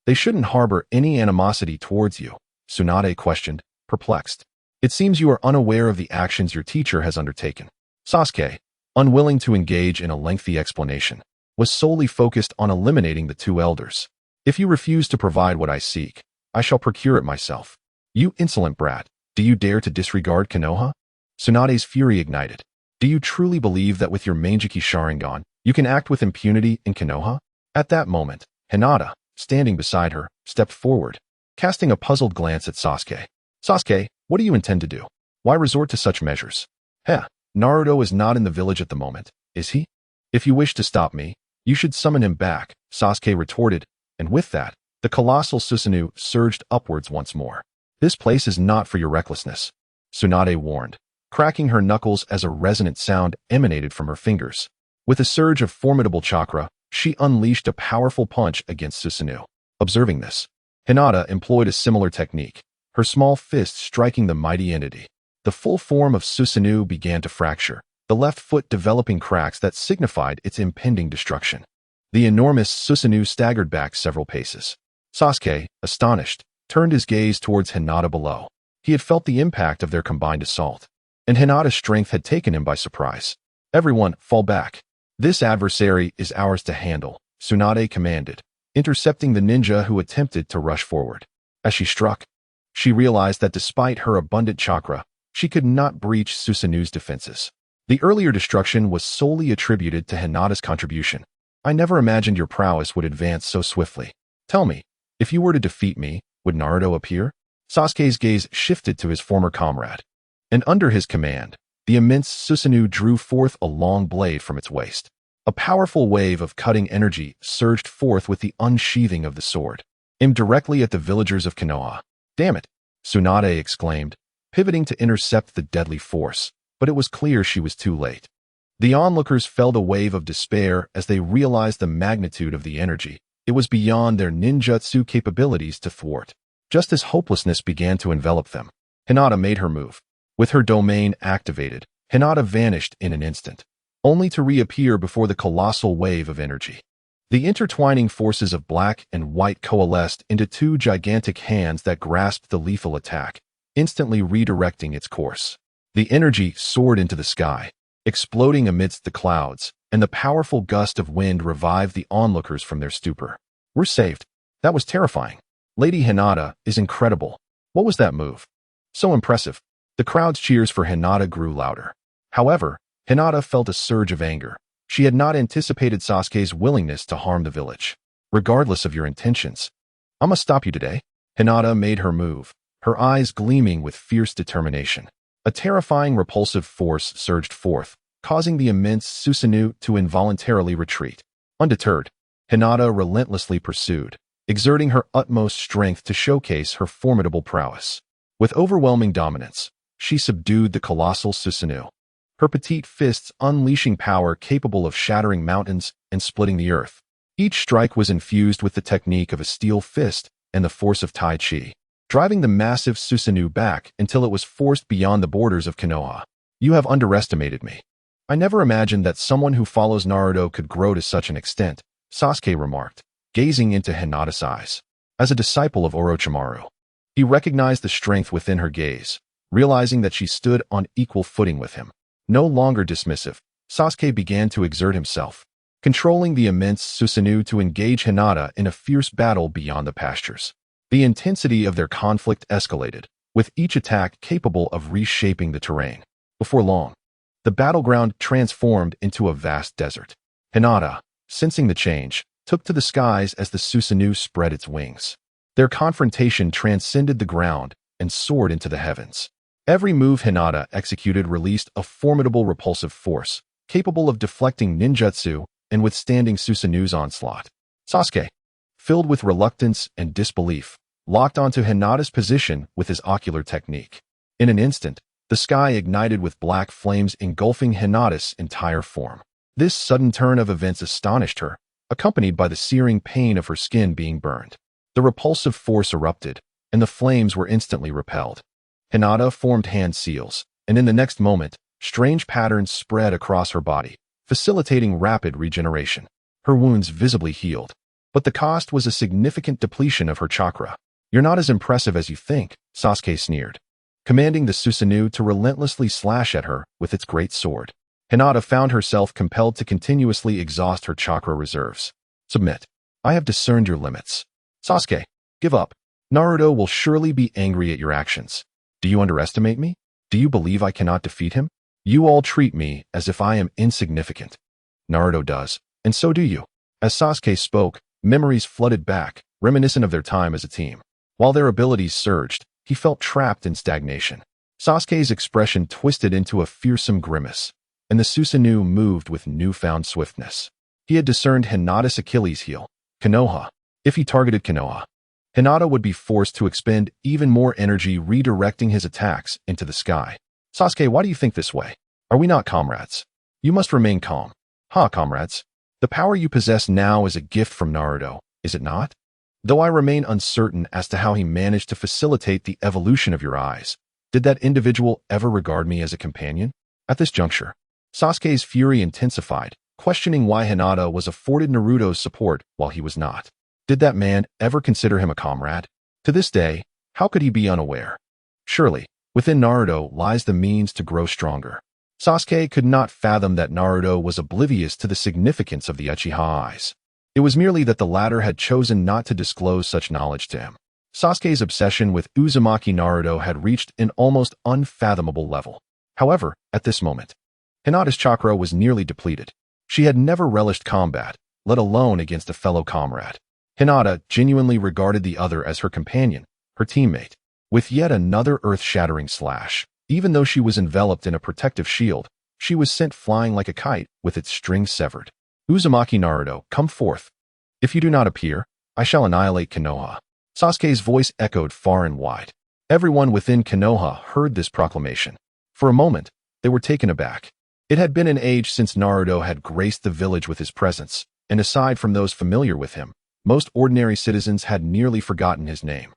They shouldn't harbor any animosity towards you, Tsunade questioned, perplexed. It seems you are unaware of the actions your teacher has undertaken. Sasuke, unwilling to engage in a lengthy explanation, was solely focused on eliminating the two elders. If you refuse to provide what I seek, I shall procure it myself. You insolent brat, do you dare to disregard Konoha? Tsunade's fury ignited. Do you truly believe that with your Manjiki Sharingan, you can act with impunity in Konoha? At that moment, Hinata, standing beside her, stepped forward, casting a puzzled glance at Sasuke. Sasuke, what do you intend to do? Why resort to such measures? Naruto is not in the village at the moment, is he? If you wish to stop me, you should summon him back, Sasuke retorted, and with that, the colossal Susanoo surged upwards once more. This place is not for your recklessness, Tsunade warned, cracking her knuckles as a resonant sound emanated from her fingers. With a surge of formidable chakra, she unleashed a powerful punch against Susanoo. Observing this, Hinata employed a similar technique, her small fist striking the mighty entity. The full form of Susanoo began to fracture, the left foot developing cracks that signified its impending destruction. The enormous Susanoo staggered back several paces. Sasuke, astonished, turned his gaze towards Hinata below. He had felt the impact of their combined assault, and Hinata's strength had taken him by surprise. Everyone, fall back. This adversary is ours to handle, Tsunade commanded, intercepting the ninja who attempted to rush forward. As she struck, she realized that despite her abundant chakra, she could not breach Susanoo's defenses. The earlier destruction was solely attributed to Hinata's contribution. I never imagined your prowess would advance so swiftly. Tell me, if you were to defeat me, would Naruto appear? Sasuke's gaze shifted to his former comrade, and under his command, the immense Susanoo drew forth a long blade from its waist. A powerful wave of cutting energy surged forth with the unsheathing of the sword, aimed directly at the villagers of Konoha. Damn it, Tsunade exclaimed, pivoting to intercept the deadly force, but it was clear she was too late. The onlookers felt a wave of despair as they realized the magnitude of the energy. It was beyond their ninjutsu capabilities to thwart. Just as hopelessness began to envelop them, Hinata made her move. With her domain activated, Hinata vanished in an instant, only to reappear before the colossal wave of energy. The intertwining forces of black and white coalesced into two gigantic hands that grasped the lethal attack, instantly redirecting its course. The energy soared into the sky, exploding amidst the clouds, and the powerful gust of wind revived the onlookers from their stupor. We're saved. That was terrifying. Lady Hinata is incredible. What was that move? So impressive. The crowd's cheers for Hinata grew louder. However, Hinata felt a surge of anger. She had not anticipated Sasuke's willingness to harm the village. Regardless of your intentions, I must stop you today. Hinata made her move, her eyes gleaming with fierce determination. A terrifying repulsive force surged forth, causing the immense Susanoo to involuntarily retreat. Undeterred, Hinata relentlessly pursued, exerting her utmost strength to showcase her formidable prowess. With overwhelming dominance, she subdued the colossal Susanoo, her petite fists unleashing power capable of shattering mountains and splitting the earth. Each strike was infused with the technique of a steel fist and the force of Tai Chi, driving the massive Susanoo back until it was forced beyond the borders of Konoha. You have underestimated me. I never imagined that someone who follows Naruto could grow to such an extent, Sasuke remarked, gazing into Hinata's eyes. As a disciple of Orochimaru, he recognized the strength within her gaze, realizing that she stood on equal footing with him. No longer dismissive, Sasuke began to exert himself, controlling the immense Susanoo to engage Hinata in a fierce battle beyond the pastures. The intensity of their conflict escalated, with each attack capable of reshaping the terrain. Before long, the battleground transformed into a vast desert. Hinata, sensing the change, took to the skies as the Susanoo spread its wings. Their confrontation transcended the ground and soared into the heavens. Every move Hinata executed released a formidable repulsive force, capable of deflecting ninjutsu and withstanding Susanoo's onslaught. Sasuke, filled with reluctance and disbelief, locked onto Hinata's position with his ocular technique. In an instant, the sky ignited with black flames engulfing Hinata's entire form. This sudden turn of events astonished her, accompanied by the searing pain of her skin being burned. The repulsive force erupted, and the flames were instantly repelled. Hinata formed hand seals, and in the next moment, strange patterns spread across her body, facilitating rapid regeneration. Her wounds visibly healed, but the cost was a significant depletion of her chakra. You're not as impressive as you think, Sasuke sneered. commanding the Susanoo to relentlessly slash at her with its great sword. Hinata found herself compelled to continuously exhaust her chakra reserves. Submit. I have discerned your limits. Sasuke, give up. Naruto will surely be angry at your actions. Do you underestimate me? Do you believe I cannot defeat him? You all treat me as if I am insignificant. Naruto does, and so do you. As Sasuke spoke, memories flooded back, reminiscent of their time as a team. While their abilities surged, he felt trapped in stagnation. Sasuke's expression twisted into a fearsome grimace, and the Susanoo moved with newfound swiftness. He had discerned Hinata's Achilles heel, Konoha. If he targeted Konoha, Hinata would be forced to expend even more energy redirecting his attacks into the sky. Sasuke, why do you think this way? Are we not comrades? You must remain calm. Comrades. The power you possess now is a gift from Naruto, is it not? Though I remain uncertain as to how he managed to facilitate the evolution of your eyes, did that individual ever regard me as a companion? At this juncture, Sasuke's fury intensified, questioning why Hinata was afforded Naruto's support while he was not. Did that man ever consider him a comrade? To this day, how could he be unaware? Surely, within Naruto lies the means to grow stronger. Sasuke could not fathom that Naruto was oblivious to the significance of the Uchiha eyes. It was merely that the latter had chosen not to disclose such knowledge to him. Sasuke's obsession with Uzumaki Naruto had reached an almost unfathomable level. However, at this moment, Hinata's chakra was nearly depleted. She had never relished combat, let alone against a fellow comrade. Hinata genuinely regarded the other as her companion, her teammate. With yet another earth-shattering slash, even though she was enveloped in a protective shield, she was sent flying like a kite with its strings severed. Uzumaki Naruto, come forth. If you do not appear, I shall annihilate Konoha. Sasuke's voice echoed far and wide. Everyone within Konoha heard this proclamation. For a moment, they were taken aback. It had been an age since Naruto had graced the village with his presence, and aside from those familiar with him, most ordinary citizens had nearly forgotten his name.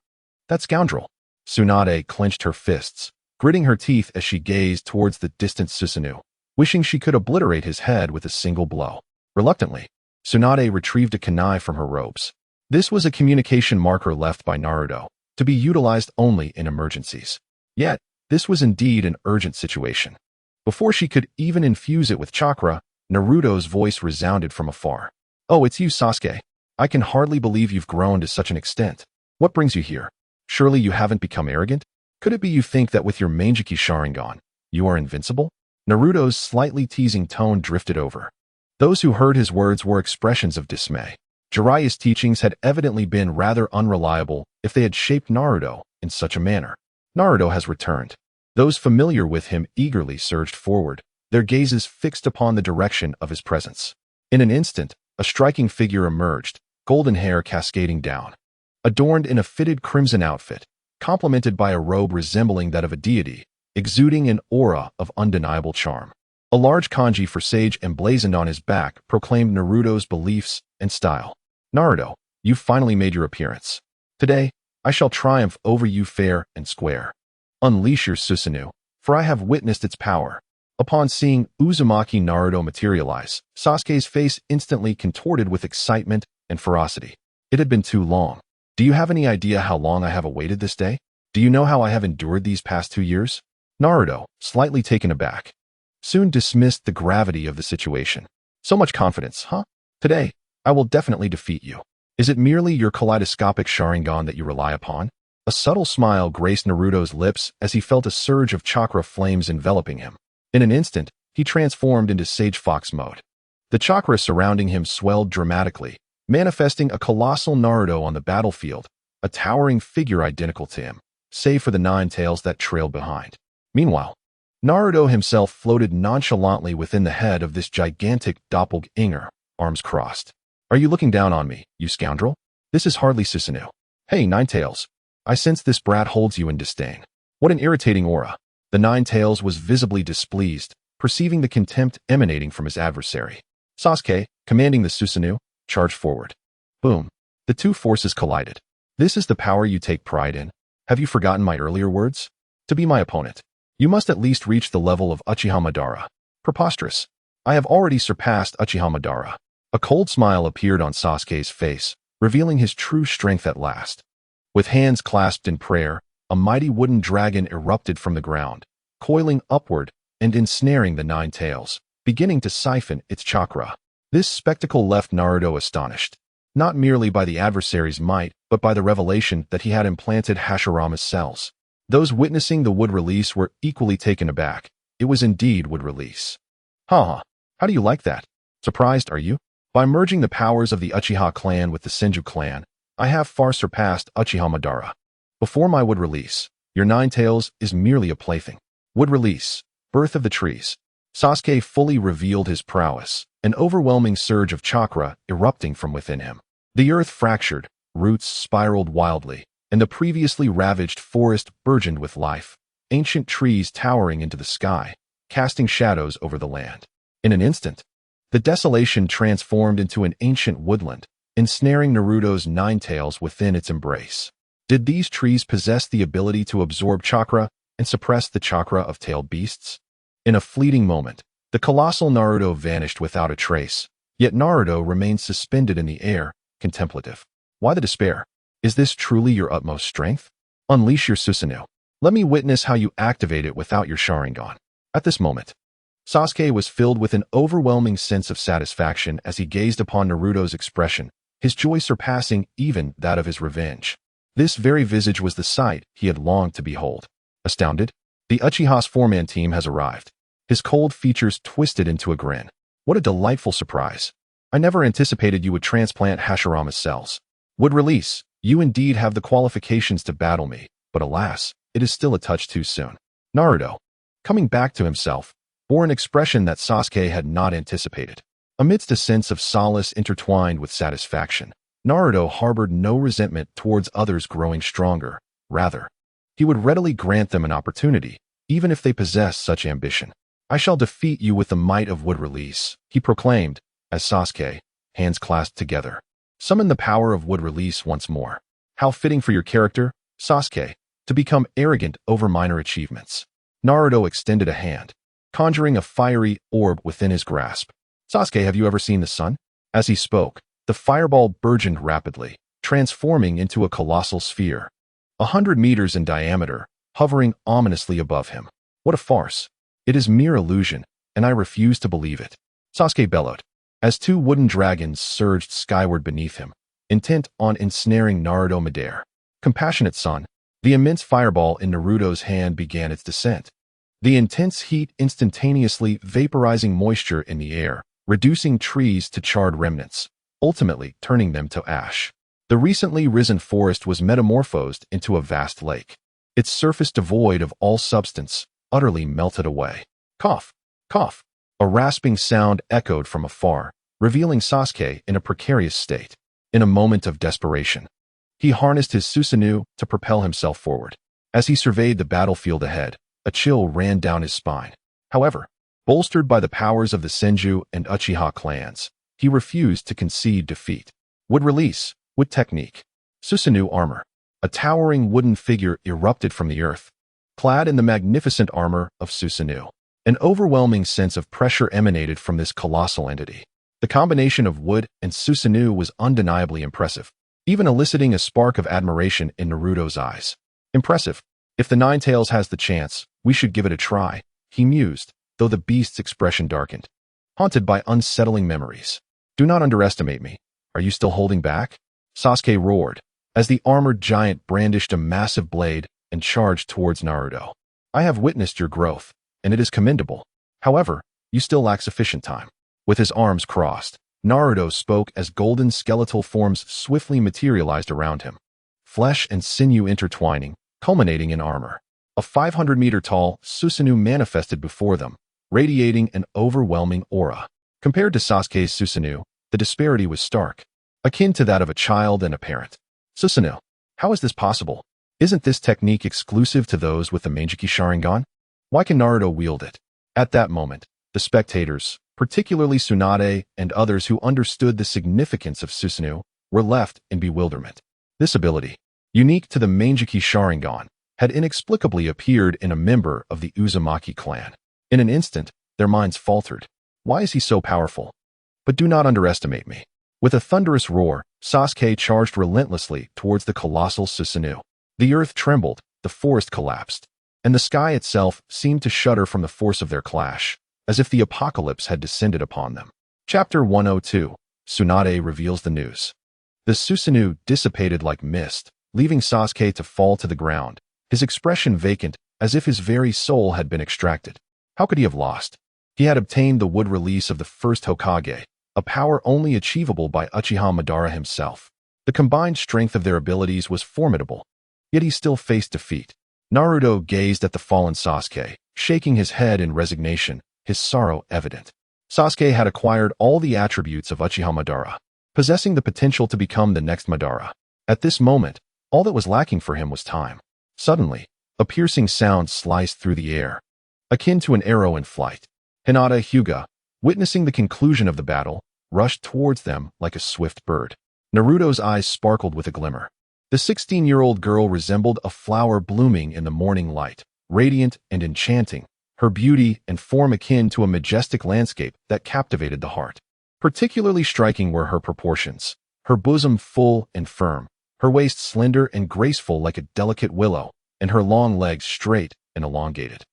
That scoundrel. Tsunade clenched her fists, gritting her teeth as she gazed towards the distant Susanoo, wishing she could obliterate his head with a single blow. Reluctantly, Tsunade retrieved a kunai from her robes. This was a communication marker left by Naruto, to be utilized only in emergencies. Yet, this was indeed an urgent situation. Before she could even infuse it with chakra, Naruto's voice resounded from afar. Oh, it's you, Sasuke. I can hardly believe you've grown to such an extent. What brings you here? Surely you haven't become arrogant? Could it be you think that with your Manjiki Sharingan, you are invincible? Naruto's slightly teasing tone drifted over. Those who heard his words were expressions of dismay. Jiraiya's teachings had evidently been rather unreliable if they had shaped Naruto in such a manner. Naruto has returned. Those familiar with him eagerly surged forward, their gazes fixed upon the direction of his presence. In an instant, a striking figure emerged, golden hair cascading down. Adorned in a fitted crimson outfit, complemented by a robe resembling that of a deity, exuding an aura of undeniable charm. A large kanji for sage emblazoned on his back proclaimed Naruto's beliefs and style. Naruto, you've finally made your appearance. Today, I shall triumph over you fair and square. Unleash your Susanoo, for I have witnessed its power. Upon seeing Uzumaki Naruto materialize, Sasuke's face instantly contorted with excitement and ferocity. It had been too long. Do you have any idea how long I have awaited this day? Do you know how I have endured these past 2 years? Naruto, slightly taken aback, soon dismissed the gravity of the situation. So much confidence, huh? Today, I will definitely defeat you. Is it merely your kaleidoscopic Sharingan that you rely upon? A subtle smile graced Naruto's lips as he felt a surge of chakra flames enveloping him. In an instant, he transformed into Sage Fox mode. The chakra surrounding him swelled dramatically, manifesting a colossal Naruto on the battlefield, a towering figure identical to him, save for the 9 tails that trailed behind. Meanwhile, Naruto himself floated nonchalantly within the head of this gigantic doppelganger, arms crossed. Are you looking down on me, you scoundrel? This is hardly Susanoo. Hey, 9 tails. I sense this brat holds you in disdain. What an irritating aura. The 9 tails was visibly displeased, perceiving the contempt emanating from his adversary. Sasuke, commanding the Susanoo, charged forward. Boom. The two forces collided. This is the power you take pride in. Have you forgotten my earlier words? To be my opponent, you must at least reach the level of Uchiha Madara. Preposterous. I have already surpassed Uchiha Madara. A cold smile appeared on Sasuke's face, revealing his true strength at last. With hands clasped in prayer, a mighty wooden dragon erupted from the ground, coiling upward and ensnaring the nine tails, beginning to siphon its chakra. This spectacle left Naruto astonished, not merely by the adversary's might, but by the revelation that he had implanted Hashirama's cells. Those witnessing the wood release were equally taken aback. It was indeed wood release. Haha, how do you like that? Surprised, are you? By merging the powers of the Uchiha clan with the Senju clan, I have far surpassed Uchiha Madara. Before my wood release, your nine tails is merely a plaything. Wood release, birth of the trees. Sasuke fully revealed his prowess, an overwhelming surge of chakra erupting from within him. The earth fractured, roots spiraled wildly, and the previously ravaged forest burgeoned with life, ancient trees towering into the sky, casting shadows over the land. In an instant, the desolation transformed into an ancient woodland, ensnaring Naruto's nine tails within its embrace. Did these trees possess the ability to absorb chakra and suppress the chakra of tailed beasts? In a fleeting moment, the colossal Naruto vanished without a trace, yet Naruto remained suspended in the air, contemplative. Why the despair? Is this truly your utmost strength? Unleash your Susanoo. Let me witness how you activate it without your Sharingan. At this moment, Sasuke was filled with an overwhelming sense of satisfaction as he gazed upon Naruto's expression, his joy surpassing even that of his revenge. This very visage was the sight he had longed to behold. Astounded, the Uchiha's four-man team has arrived. His cold features twisted into a grin. What a delightful surprise. I never anticipated you would transplant Hashirama's cells. Would release, you indeed have the qualifications to battle me, but alas, it is still a touch too soon. Naruto, coming back to himself, bore an expression that Sasuke had not anticipated. Amidst a sense of solace intertwined with satisfaction, Naruto harbored no resentment towards others growing stronger. Rather, he would readily grant them an opportunity, even if they possess such ambition. I shall defeat you with the might of wood release, he proclaimed, as Sasuke, hands clasped together, summoned the power of wood release once more. How fitting for your character, Sasuke, to become arrogant over minor achievements. Naruto extended a hand, conjuring a fiery orb within his grasp. Sasuke, have you ever seen the sun? As he spoke, the fireball burgeoned rapidly, transforming into a colossal sphere, 100 meters in diameter, hovering ominously above him. What a farce. It is mere illusion, and I refuse to believe it. Sasuke bellowed, as two wooden dragons surged skyward beneath him, intent on ensnaring Naruto midair. Compassionate son, the immense fireball in Naruto's hand began its descent. The intense heat instantaneously vaporizing moisture in the air, reducing trees to charred remnants, ultimately turning them to ash. The recently risen forest was metamorphosed into a vast lake, its surface devoid of all substance, utterly melted away. Cough, cough. A rasping sound echoed from afar, revealing Sasuke in a precarious state. In a moment of desperation, he harnessed his Susanoo to propel himself forward. As he surveyed the battlefield ahead, a chill ran down his spine. However, bolstered by the powers of the Senju and Uchiha clans, he refused to concede defeat. Wood release, wood technique. Susanoo armor. A towering wooden figure erupted from the earth, clad in the magnificent armor of Susanoo. An overwhelming sense of pressure emanated from this colossal entity. The combination of wood and Susanoo was undeniably impressive, even eliciting a spark of admiration in Naruto's eyes. Impressive. If the Nine Tails has the chance, we should give it a try, he mused, though the beast's expression darkened. Haunted by unsettling memories. Do not underestimate me. Are you still holding back? Sasuke roared, as the armored giant brandished a massive blade and charged towards Naruto. I have witnessed your growth, and it is commendable. However, you still lack sufficient time. With his arms crossed, Naruto spoke as golden skeletal forms swiftly materialized around him. Flesh and sinew intertwining, culminating in armor. A 500-meter-tall Susanoo manifested before them, radiating an overwhelming aura. Compared to Sasuke's Susanoo, the disparity was stark, akin to that of a child and a parent. Susanoo, how is this possible? Isn't this technique exclusive to those with the Manjiki Sharingan? Why can Naruto wield it? At that moment, the spectators, particularly Tsunade and others who understood the significance of Susanoo, were left in bewilderment. This ability, unique to the Manjiki Sharingan, had inexplicably appeared in a member of the Uzumaki clan. In an instant, their minds faltered. Why is he so powerful? But do not underestimate me. With a thunderous roar, Sasuke charged relentlessly towards the colossal Susanoo. The earth trembled, the forest collapsed, and the sky itself seemed to shudder from the force of their clash, as if the apocalypse had descended upon them. Chapter 102. Tsunade reveals the news. The Susanoo dissipated like mist, leaving Sasuke to fall to the ground, his expression vacant, as if his very soul had been extracted. How could he have lost? He had obtained the wood release of the first Hokage, a power only achievable by Uchiha Madara himself. The combined strength of their abilities was formidable, yet he still faced defeat. Naruto gazed at the fallen Sasuke, shaking his head in resignation, his sorrow evident. Sasuke had acquired all the attributes of Uchiha Madara, possessing the potential to become the next Madara. At this moment, all that was lacking for him was time. Suddenly, a piercing sound sliced through the air, akin to an arrow in flight. Hinata Hyuga, witnessing the conclusion of the battle, rushed towards them like a swift bird. Naruto's eyes sparkled with a glimmer. The 16-year-old girl resembled a flower blooming in the morning light, radiant and enchanting, her beauty and form akin to a majestic landscape that captivated the heart. Particularly striking were her proportions, her bosom full and firm, her waist slender and graceful like a delicate willow, and her long legs straight and elongated,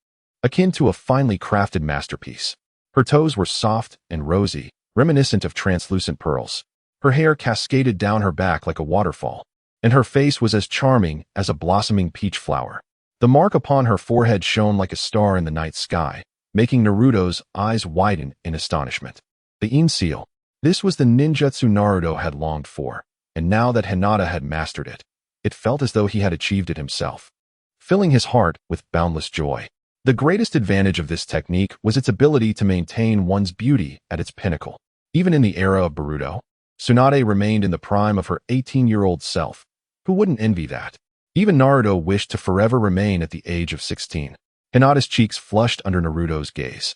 akin to a finely crafted masterpiece. Her toes were soft and rosy, reminiscent of translucent pearls. Her hair cascaded down her back like a waterfall, and her face was as charming as a blossoming peach flower. The mark upon her forehead shone like a star in the night sky, making Naruto's eyes widen in astonishment. The Inseal. This was the ninjutsu Naruto had longed for, and now that Hinata had mastered it, it felt as though he had achieved it himself, filling his heart with boundless joy. The greatest advantage of this technique was its ability to maintain one's beauty at its pinnacle. Even in the era of Boruto, Tsunade remained in the prime of her 18-year-old self. Who wouldn't envy that? Even Naruto wished to forever remain at the age of 16. Hinata's cheeks flushed under Naruto's gaze,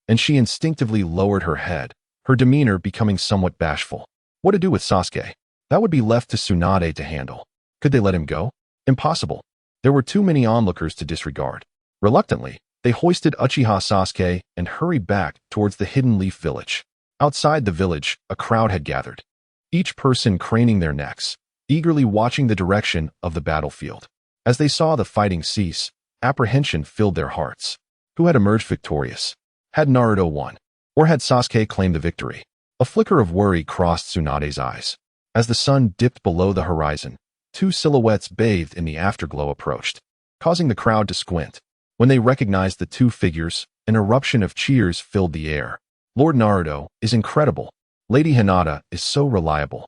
and she instinctively lowered her head, her demeanor becoming somewhat bashful. What to do with Sasuke? That would be left to Tsunade to handle. Could they let him go? Impossible. There were too many onlookers to disregard. Reluctantly, they hoisted Uchiha Sasuke and hurried back towards the Hidden Leaf Village. Outside the village, a crowd had gathered, each person craning their necks, eagerly watching the direction of the battlefield. As they saw the fighting cease, apprehension filled their hearts. Who had emerged victorious? Had Naruto won? Or had Sasuke claimed the victory? A flicker of worry crossed Tsunade's eyes. As the sun dipped below the horizon, two silhouettes bathed in the afterglow approached, causing the crowd to squint. When they recognized the two figures, an eruption of cheers filled the air. Lord Naruto is incredible. Lady Hinata is so reliable.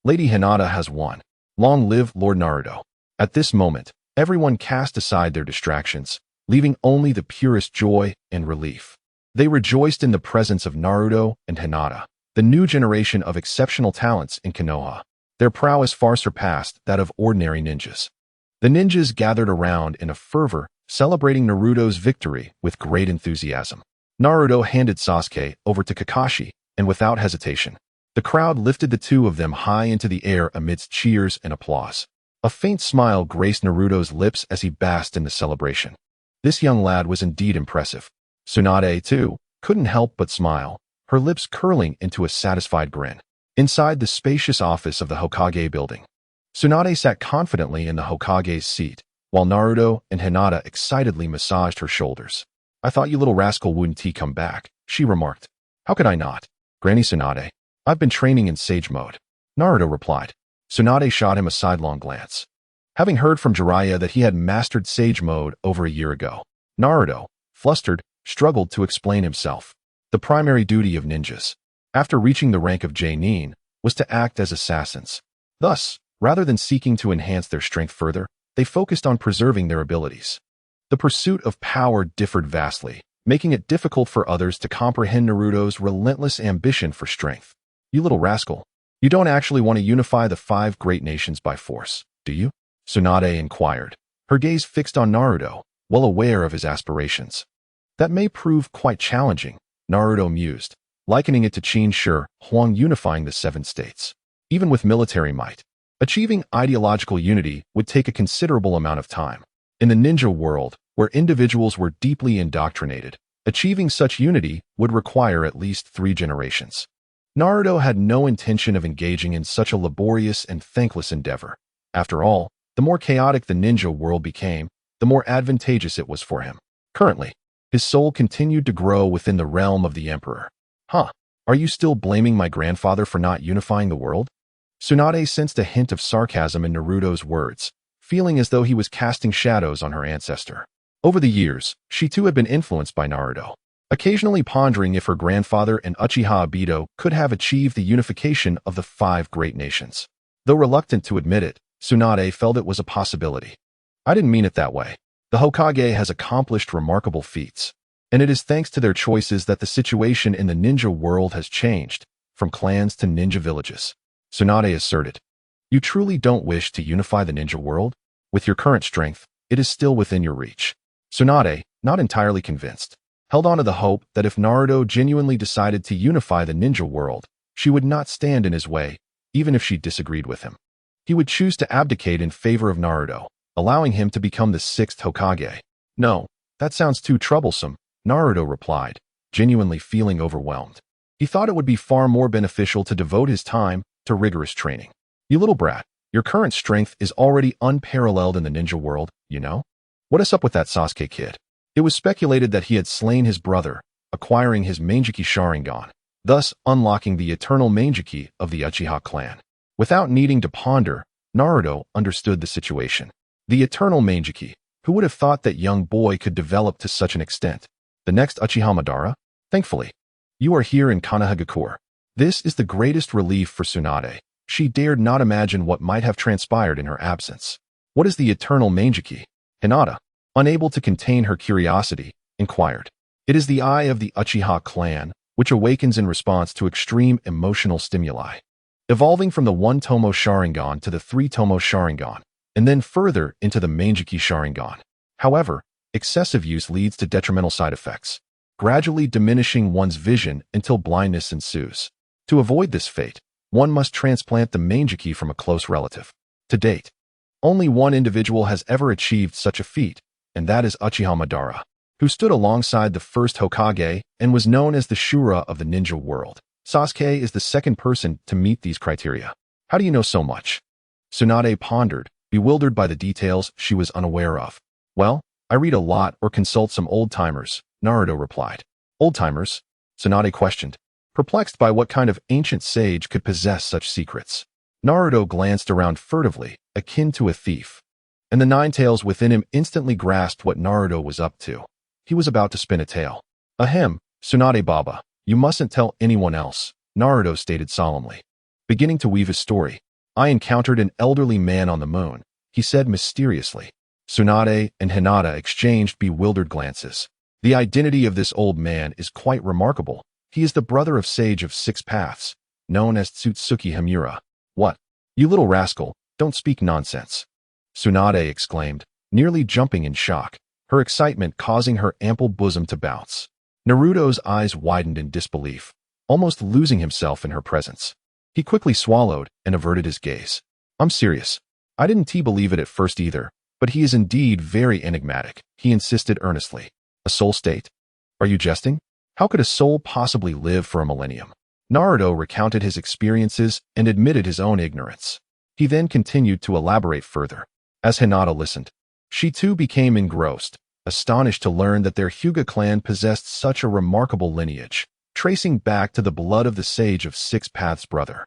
Lady Hinata has won. Long live Lord Naruto. At this moment, everyone cast aside their distractions, leaving only the purest joy and relief. They rejoiced in the presence of Naruto and Hinata, the new generation of exceptional talents in Konoha. Their prowess far surpassed that of ordinary ninjas. The ninjas gathered around in a fervor, celebrating Naruto's victory with great enthusiasm. Naruto handed Sasuke over to Kakashi, and without hesitation, the crowd lifted the two of them high into the air amidst cheers and applause. A faint smile graced Naruto's lips as he basked in the celebration. This young lad was indeed impressive. Tsunade, too, couldn't help but smile, her lips curling into a satisfied grin. Inside the spacious office of the Hokage building, Tsunade sat confidently in the Hokage's seat, while Naruto and Hinata excitedly massaged her shoulders. "I thought you little rascal wouldn't come back," she remarked. "How could I not? Granny Tsunade, I've been training in Sage Mode," Naruto replied. Tsunade shot him a sidelong glance. Having heard from Jiraiya that he had mastered Sage Mode over a year ago, Naruto, flustered, struggled to explain himself. The primary duty of ninjas, after reaching the rank of Jonin, was to act as assassins. Thus, rather than seeking to enhance their strength further, they focused on preserving their abilities. The pursuit of power differed vastly, making it difficult for others to comprehend Naruto's relentless ambition for strength. "You little rascal, you don't actually want to unify the 5 great nations by force, do you?" Tsunade inquired, her gaze fixed on Naruto, well aware of his aspirations. "That may prove quite challenging," Naruto mused, likening it to Qin Shi Huang unifying the 7 states. Even with military might, achieving ideological unity would take a considerable amount of time. In the ninja world, where individuals were deeply indoctrinated, achieving such unity would require at least 3 generations. Naruto had no intention of engaging in such a laborious and thankless endeavor. After all, the more chaotic the ninja world became, the more advantageous it was for him. Currently, his soul continued to grow within the realm of the Emperor. Huh, are you still blaming my grandfather for not unifying the world? Tsunade sensed a hint of sarcasm in Naruto's words, feeling as though he was casting shadows on her ancestor. Over the years, she too had been influenced by Naruto, occasionally pondering if her grandfather and Uchiha Obito could have achieved the unification of the 5 great nations. Though reluctant to admit it, Tsunade felt it was a possibility. I didn't mean it that way. The Hokage has accomplished remarkable feats, and it is thanks to their choices that the situation in the ninja world has changed, from clans to ninja villages. Tsunade asserted. You truly don't wish to unify the ninja world? With your current strength, it is still within your reach. Tsunade, not entirely convinced, held on to the hope that if Naruto genuinely decided to unify the ninja world, she would not stand in his way, even if she disagreed with him. He would choose to abdicate in favor of Naruto, allowing him to become the 6th Hokage. No, that sounds too troublesome, Naruto replied, genuinely feeling overwhelmed. He thought it would be far more beneficial to devote his time to rigorous training. You little brat, your current strength is already unparalleled in the ninja world, you know? What is up with that Sasuke kid? It was speculated that he had slain his brother, acquiring his Manjiki Sharingan, thus unlocking the eternal Manjiki of the Uchiha clan. Without needing to ponder, Naruto understood the situation. The eternal Manjiki, who would have thought that young boy could develop to such an extent? The next Uchiha Madara? Thankfully, you are here in Konohagakure. This is the greatest relief for Tsunade. She dared not imagine what might have transpired in her absence. What is the eternal Manjiki? Hinata, unable to contain her curiosity, inquired. It is the eye of the Uchiha clan, which awakens in response to extreme emotional stimuli. Evolving from the 1-Tomo Sharingan to the 3-Tomo Sharingan, and then further into the Manjiki Sharingan. However, excessive use leads to detrimental side effects, gradually diminishing one's vision until blindness ensues. To avoid this fate, one must transplant the Manjiki from a close relative. To date, only one individual has ever achieved such a feat, and that is Uchiha Madara, who stood alongside the first Hokage and was known as the Shura of the ninja world. Sasuke is the second person to meet these criteria. How do you know so much? Tsunade pondered, bewildered by the details she was unaware of. Well, I read a lot or consult some old-timers, Naruto replied. Old-timers? Tsunade questioned, perplexed by what kind of ancient sage could possess such secrets. Naruto glanced around furtively, akin to a thief, and the 9 tails within him instantly grasped what Naruto was up to. He was about to spin a tale. Ahem, Tsunade Baba, you mustn't tell anyone else, Naruto stated solemnly. Beginning to weave his story, I encountered an elderly man on the moon, he said mysteriously. Tsunade and Hinata exchanged bewildered glances. The identity of this old man is quite remarkable. He is the brother of Sage of 6 Paths, known as Tsutsuki Himura. What? You little rascal, don't speak nonsense. Tsunade exclaimed, nearly jumping in shock, her excitement causing her ample bosom to bounce. Naruto's eyes widened in disbelief, almost losing himself in her presence. He quickly swallowed and averted his gaze. I'm serious. I didn't believe it at first either, but he is indeed very enigmatic, he insisted earnestly. A soul state? Are you jesting? How could a soul possibly live for a millennium? Naruto recounted his experiences and admitted his own ignorance. He then continued to elaborate further. As Hinata listened, she too became engrossed, astonished to learn that their Hyuga clan possessed such a remarkable lineage, tracing back to the blood of the Sage of 6 Paths brother.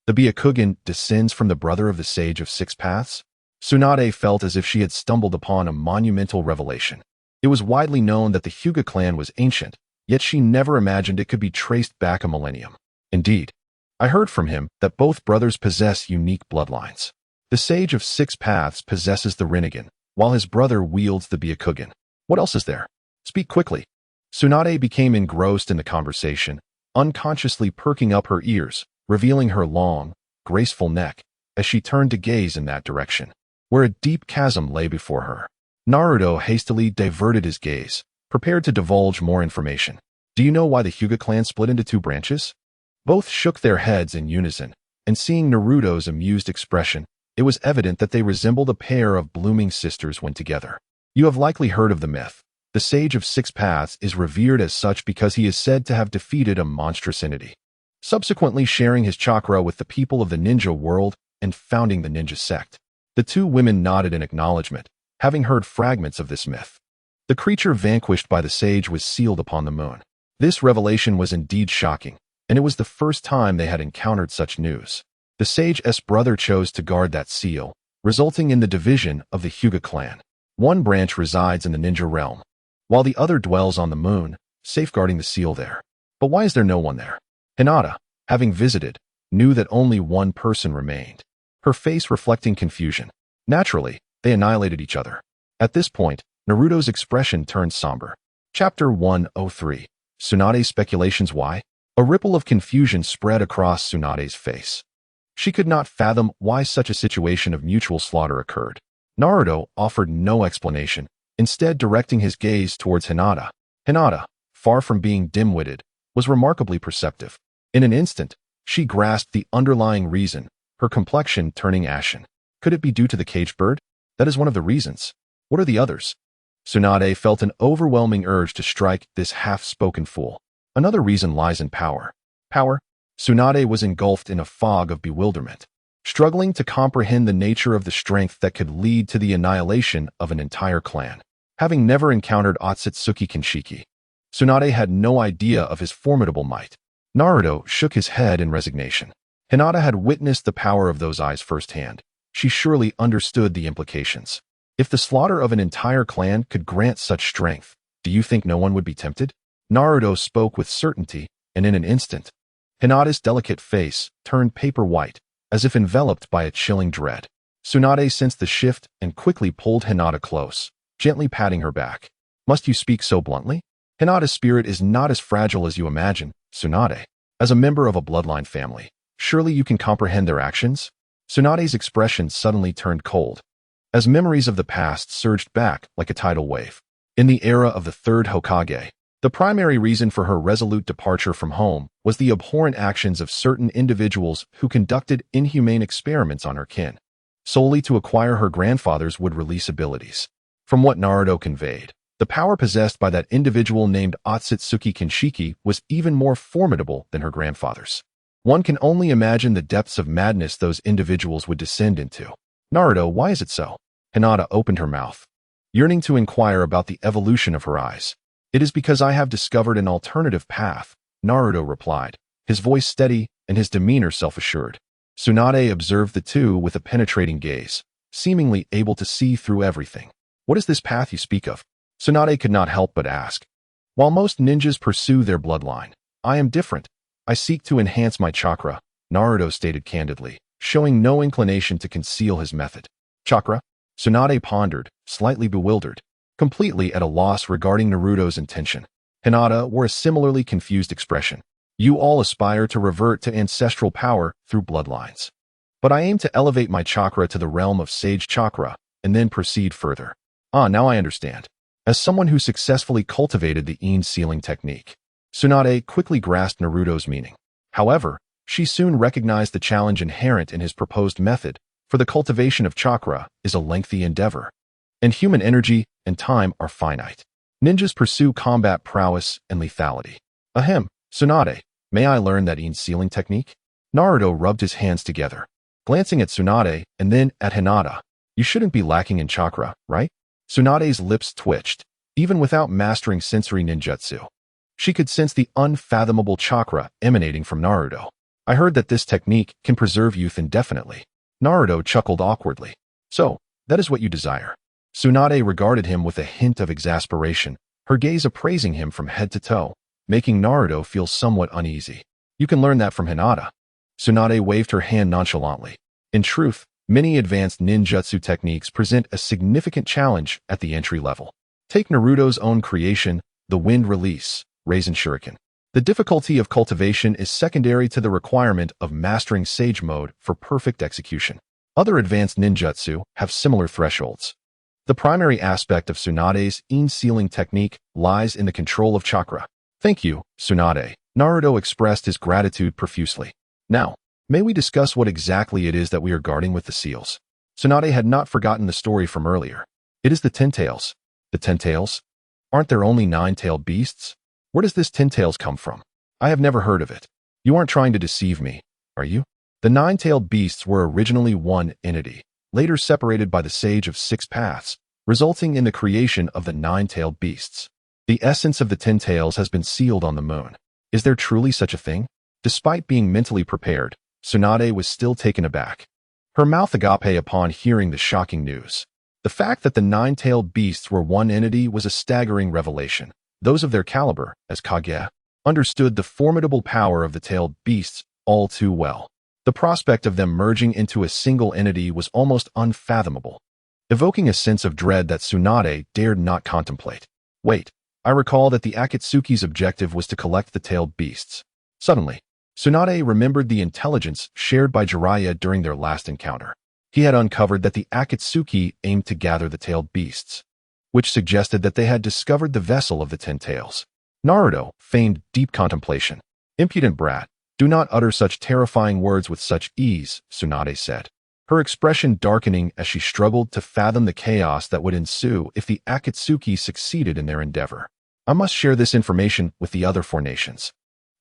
The Byakugan descends from the brother of the Sage of 6 Paths? Tsunade felt as if she had stumbled upon a monumental revelation. It was widely known that the Hyuga clan was ancient, yet she never imagined it could be traced back a millennium. Indeed, I heard from him that both brothers possess unique bloodlines. The Sage of 6 Paths possesses the Rinnegan, while his brother wields the Byakugan. What else is there? Speak quickly. Tsunade became engrossed in the conversation, unconsciously perking up her ears, revealing her long, graceful neck, as she turned to gaze in that direction, where a deep chasm lay before her. Naruto hastily diverted his gaze, prepared to divulge more information. Do you know why the Hyuga clan split into 2 branches? Both shook their heads in unison, and seeing Naruto's amused expression, it was evident that they resembled a pair of blooming sisters when together. You have likely heard of the myth. The Sage of 6 Paths is revered as such because he is said to have defeated a monstrous entity, subsequently sharing his chakra with the people of the ninja world and founding the ninja sect. The 2 women nodded in acknowledgement, having heard fragments of this myth. The creature vanquished by the sage was sealed upon the moon. This revelation was indeed shocking, and it was the first time they had encountered such news. The sage's brother chose to guard that seal, resulting in the division of the Hyuga clan. One branch resides in the ninja realm, while the other dwells on the moon, safeguarding the seal there. But why is there no one there? Hinata, having visited, knew that only one person remained, her face reflecting confusion. Naturally, they annihilated each other. At this point, Naruto's expression turned somber. Chapter 103. Tsunade's speculations. Why? A ripple of confusion spread across Tsunade's face. She could not fathom why such a situation of mutual slaughter occurred. Naruto offered no explanation, instead directing his gaze towards Hinata. Hinata, far from being dim-witted, was remarkably perceptive. In an instant, she grasped the underlying reason, her complexion turning ashen. Could it be due to the caged bird? That is one of the reasons. What are the others? Tsunade felt an overwhelming urge to strike this half-spoken fool. Another reason lies in power. Power? Tsunade was engulfed in a fog of bewilderment, struggling to comprehend the nature of the strength that could lead to the annihilation of an entire clan. Having never encountered Akatsuki Kinshiki, Tsunade had no idea of his formidable might. Naruto shook his head in resignation. Hinata had witnessed the power of those eyes firsthand. She surely understood the implications. If the slaughter of an entire clan could grant such strength, do you think no one would be tempted? Naruto spoke with certainty, and in an instant, Hinata's delicate face turned paper white, as if enveloped by a chilling dread. Tsunade sensed the shift and quickly pulled Hinata close, gently patting her back. Must you speak so bluntly? Hinata's spirit is not as fragile as you imagine, Tsunade. As a member of a bloodline family, surely you can comprehend their actions? Tsunade's expression suddenly turned cold, as memories of the past surged back like a tidal wave. In the era of the third Hokage, the primary reason for her resolute departure from home was the abhorrent actions of certain individuals who conducted inhumane experiments on her kin, solely to acquire her grandfather's would-release abilities. From what Naruto conveyed, the power possessed by that individual named Akatsuki Kinshiki was even more formidable than her grandfather's. One can only imagine the depths of madness those individuals would descend into. Naruto, why is it so? Hinata opened her mouth, yearning to inquire about the evolution of her eyes. It is because I have discovered an alternative path, Naruto replied, his voice steady and his demeanor self-assured. Tsunade observed the two with a penetrating gaze, seemingly able to see through everything. What is this path you speak of? Tsunade could not help but ask. While most ninjas pursue their bloodline, I am different. I seek to enhance my chakra, Naruto stated candidly, showing no inclination to conceal his method. Chakra? Tsunade pondered, slightly bewildered, completely at a loss regarding Naruto's intention. Hinata wore a similarly confused expression. You all aspire to revert to ancestral power through bloodlines. But I aim to elevate my chakra to the realm of sage chakra, and then proceed further. Now I understand. As someone who successfully cultivated the Unsealing technique, Tsunade quickly grasped Naruto's meaning. However, she soon recognized the challenge inherent in his proposed method, for the cultivation of chakra is a lengthy endeavor, and human energy and time are finite. Ninjas pursue combat prowess and lethality. Ahem, Tsunade, may I learn that Unsealing technique? Naruto rubbed his hands together, glancing at Tsunade and then at Hinata. You shouldn't be lacking in chakra, right? Tsunade's lips twitched, even without mastering sensory ninjutsu. She could sense the unfathomable chakra emanating from Naruto. I heard that this technique can preserve youth indefinitely. Naruto chuckled awkwardly. So, that is what you desire. Tsunade regarded him with a hint of exasperation, her gaze appraising him from head to toe, making Naruto feel somewhat uneasy. You can learn that from Hinata. Tsunade waved her hand nonchalantly. In truth, many advanced ninjutsu techniques present a significant challenge at the entry level. Take Naruto's own creation, the wind release, Raisin Shuriken. The difficulty of cultivation is secondary to the requirement of mastering Sage Mode for perfect execution. Other advanced ninjutsu have similar thresholds. The primary aspect of Tsunade's Unsealing technique lies in the control of chakra. Thank you, Tsunade. Naruto expressed his gratitude profusely. Now, may we discuss what exactly it is that we are guarding with the seals? Tsunade had not forgotten the story from earlier. It is the Ten Tails. The Ten Tails? Aren't there only 9-tailed beasts? Where does this 10 tails come from? I have never heard of it. You aren't trying to deceive me, are you? The 9-tailed beasts were originally one entity, later separated by the Sage of Six Paths, resulting in the creation of the nine-tailed beasts. The essence of the 10 tails has been sealed on the moon. Is there truly such a thing? Despite being mentally prepared, Tsunade was still taken aback. Her mouth agape upon hearing the shocking news. The fact that the nine-tailed beasts were one entity was a staggering revelation. Those of their caliber, as Kage, understood the formidable power of the tailed beasts all too well. The prospect of them merging into a single entity was almost unfathomable, evoking a sense of dread that Tsunade dared not contemplate. Wait, I recall that the Akatsuki's objective was to collect the tailed beasts. Suddenly, Tsunade remembered the intelligence shared by Jiraiya during their last encounter. He had uncovered that the Akatsuki aimed to gather the tailed beasts, which suggested that they had discovered the vessel of the 10 tails. Naruto feigned deep contemplation. Impudent brat, do not utter such terrifying words with such ease, Tsunade said, her expression darkening as she struggled to fathom the chaos that would ensue if the Akatsuki succeeded in their endeavor. I must share this information with the other 4 nations.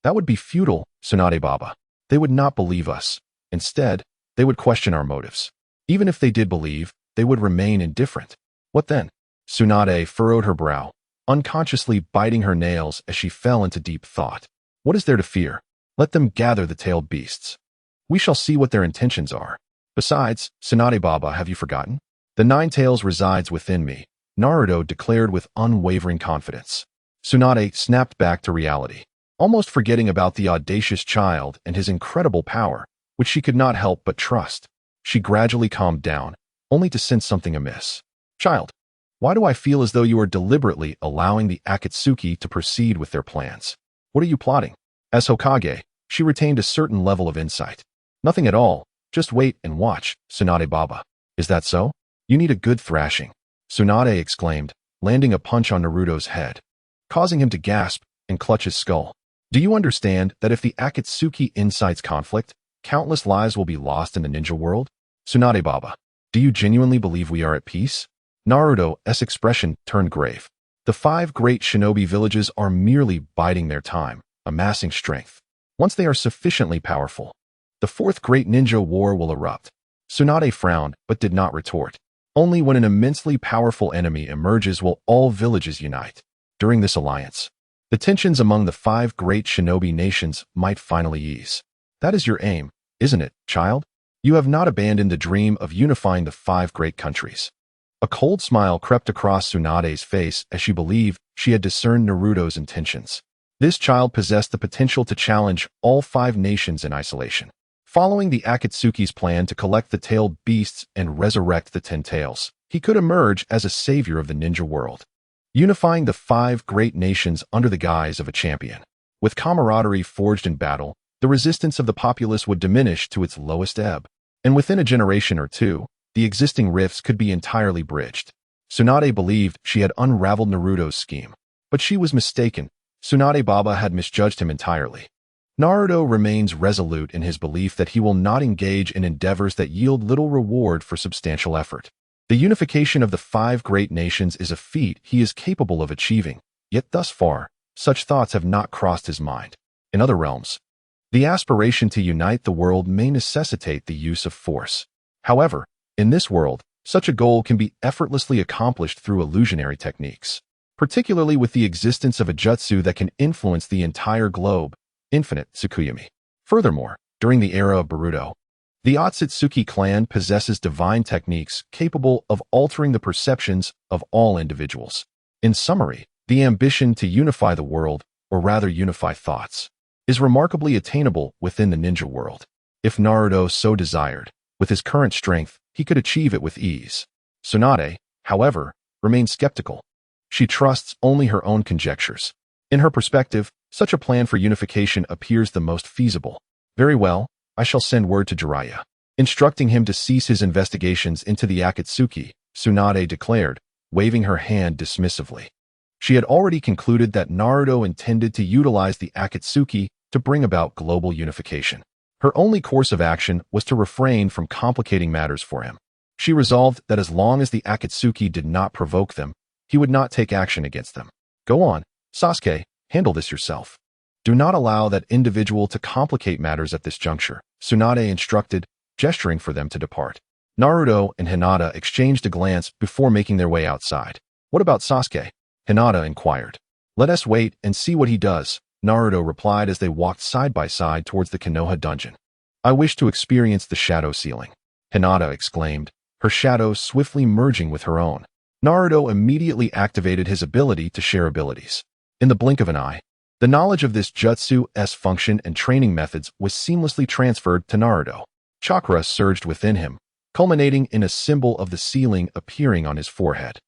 That would be futile, Tsunade Baba. They would not believe us. Instead, they would question our motives. Even if they did believe, they would remain indifferent. What then? Tsunade furrowed her brow, unconsciously biting her nails as she fell into deep thought. What is there to fear? Let them gather the tailed beasts. We shall see what their intentions are. Besides, Tsunade Baba, have you forgotten? The 9 tails resides within me, Naruto declared with unwavering confidence. Tsunade snapped back to reality, almost forgetting about the audacious child and his incredible power, which she could not help but trust. She gradually calmed down, only to sense something amiss. Child, why do I feel as though you are deliberately allowing the Akatsuki to proceed with their plans? What are you plotting? As Hokage, she retained a certain level of insight. Nothing at all. Just wait and watch, Tsunade Baba. Is that so? You need a good thrashing, Tsunade exclaimed, landing a punch on Naruto's head, causing him to gasp and clutch his skull. Do you understand that if the Akatsuki incites conflict, countless lives will be lost in the ninja world? Tsunade Baba, do you genuinely believe we are at peace? Naruto's expression turned grave. The 5 great shinobi villages are merely biding their time, amassing strength. Once they are sufficiently powerful, the 4th great ninja war will erupt. Tsunade frowned but did not retort. Only when an immensely powerful enemy emerges will all villages unite. During this alliance, the tensions among the 5 great shinobi nations might finally ease. That is your aim, isn't it, child? You have not abandoned the dream of unifying the 5 great countries. A cold smile crept across Tsunade's face as she believed she had discerned Naruto's intentions. This child possessed the potential to challenge all 5 nations in isolation. Following the Akatsuki's plan to collect the tailed beasts and resurrect the 10 tails, he could emerge as a savior of the ninja world, unifying the 5 great nations under the guise of a champion. With camaraderie forged in battle, the resistance of the populace would diminish to its lowest ebb, and within a generation or 2, the existing rifts could be entirely bridged. Tsunade believed she had unraveled Naruto's scheme, but she was mistaken. Tsunade Baba had misjudged him entirely. Naruto remains resolute in his belief that he will not engage in endeavors that yield little reward for substantial effort. The unification of the 5 great nations is a feat he is capable of achieving, yet thus far, such thoughts have not crossed his mind. In other realms, the aspiration to unite the world may necessitate the use of force. However, in this world, such a goal can be effortlessly accomplished through illusionary techniques, particularly with the existence of a jutsu that can influence the entire globe, infinite Tsukuyami. Furthermore, during the era of Boruto, the Otsutsuki clan possesses divine techniques capable of altering the perceptions of all individuals. In summary, the ambition to unify the world, or rather unify thoughts, is remarkably attainable within the ninja world. If Naruto so desired, with his current strength, he could achieve it with ease. Tsunade, however, remained skeptical. She trusts only her own conjectures. In her perspective, such a plan for unification appears the most feasible. Very well, I shall send word to Jiraiya, instructing him to cease his investigations into the Akatsuki, Tsunade declared, waving her hand dismissively. She had already concluded that Naruto intended to utilize the Akatsuki to bring about global unification. Her only course of action was to refrain from complicating matters for him. She resolved that as long as the Akatsuki did not provoke them, he would not take action against them. Go on, Sasuke, handle this yourself. Do not allow that individual to complicate matters at this juncture, Tsunade instructed, gesturing for them to depart. Naruto and Hinata exchanged a glance before making their way outside. What about Sasuke? Hinata inquired. Let us wait and see what he does, Naruto replied as they walked side by side towards the Konoha dungeon. I wish to experience the shadow ceiling, Hinata exclaimed, her shadow swiftly merging with her own. Naruto immediately activated his ability to share abilities. In the blink of an eye, the knowledge of this jutsu's function and training methods was seamlessly transferred to Naruto. Chakra surged within him, culminating in a symbol of the ceiling appearing on his forehead.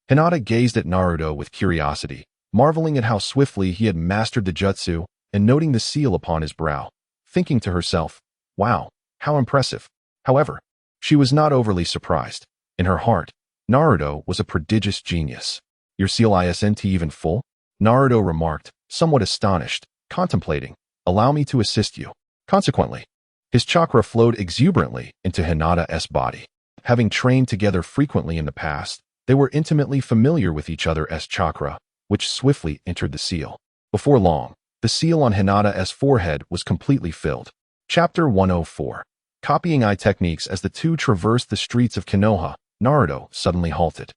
Hinata gazed at Naruto with curiosity, marveling at how swiftly he had mastered the jutsu and noting the seal upon his brow, thinking to herself, wow, how impressive. However, she was not overly surprised. In her heart, Naruto was a prodigious genius. Your seal isn't even full? Naruto remarked, somewhat astonished, contemplating, allow me to assist you. Consequently, his chakra flowed exuberantly into Hinata's body. Having trained together frequently in the past, they were intimately familiar with each other's chakra, which swiftly entered the seal. Before long, the seal on Hinata's forehead was completely filled. Chapter 104. Copying eye techniques. As the two traversed the streets of Konoha, Naruto suddenly halted.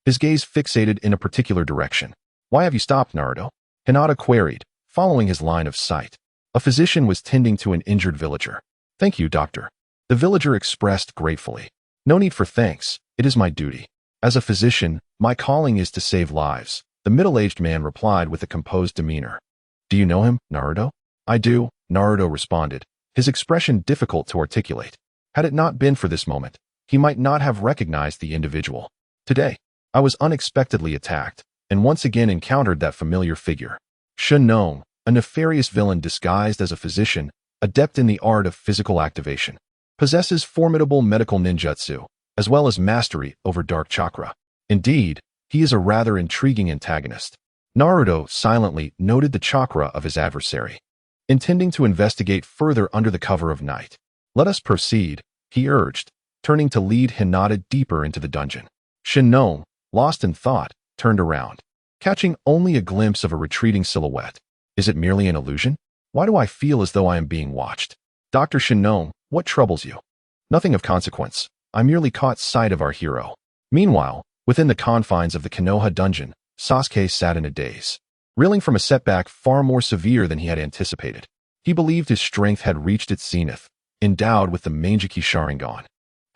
His gaze fixated in a particular direction. Why have you stopped, Naruto? Hinata queried, following his line of sight. A physician was tending to an injured villager. Thank you, doctor. The villager expressed gratefully. No need for thanks, it is my duty. As a physician, my calling is to save lives, the middle-aged man replied with a composed demeanor. Do you know him, Naruto? I do, Naruto responded, his expression difficult to articulate. Had it not been for this moment, he might not have recognized the individual. Today, I was unexpectedly attacked, and once again encountered that familiar figure. Shinnon, a nefarious villain disguised as a physician, adept in the art of physical activation, possesses formidable medical ninjutsu, as well as mastery over dark chakra. Indeed, he is a rather intriguing antagonist. Naruto silently noted the chakra of his adversary, intending to investigate further under the cover of night. Let us proceed, he urged, turning to lead Hinata deeper into the dungeon. Shinnon, lost in thought, turned around, catching only a glimpse of a retreating silhouette. Is it merely an illusion? Why do I feel as though I am being watched? Dr. Shinnon, what troubles you? Nothing of consequence. I merely caught sight of our hero. Meanwhile, within the confines of the Konoha dungeon, Sasuke sat in a daze, reeling from a setback far more severe than he had anticipated. He believed his strength had reached its zenith, endowed with the Mangekyo Sharingan,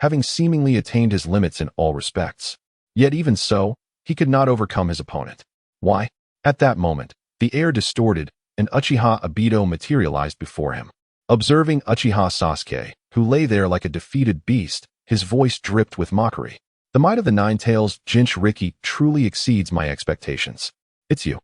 having seemingly attained his limits in all respects. Yet even so, he could not overcome his opponent. Why? At that moment, the air distorted, and Uchiha Obito materialized before him. Observing Uchiha Sasuke, who lay there like a defeated beast, his voice dripped with mockery. The might of the Nine Tails Jinchuriki truly exceeds my expectations. It's you.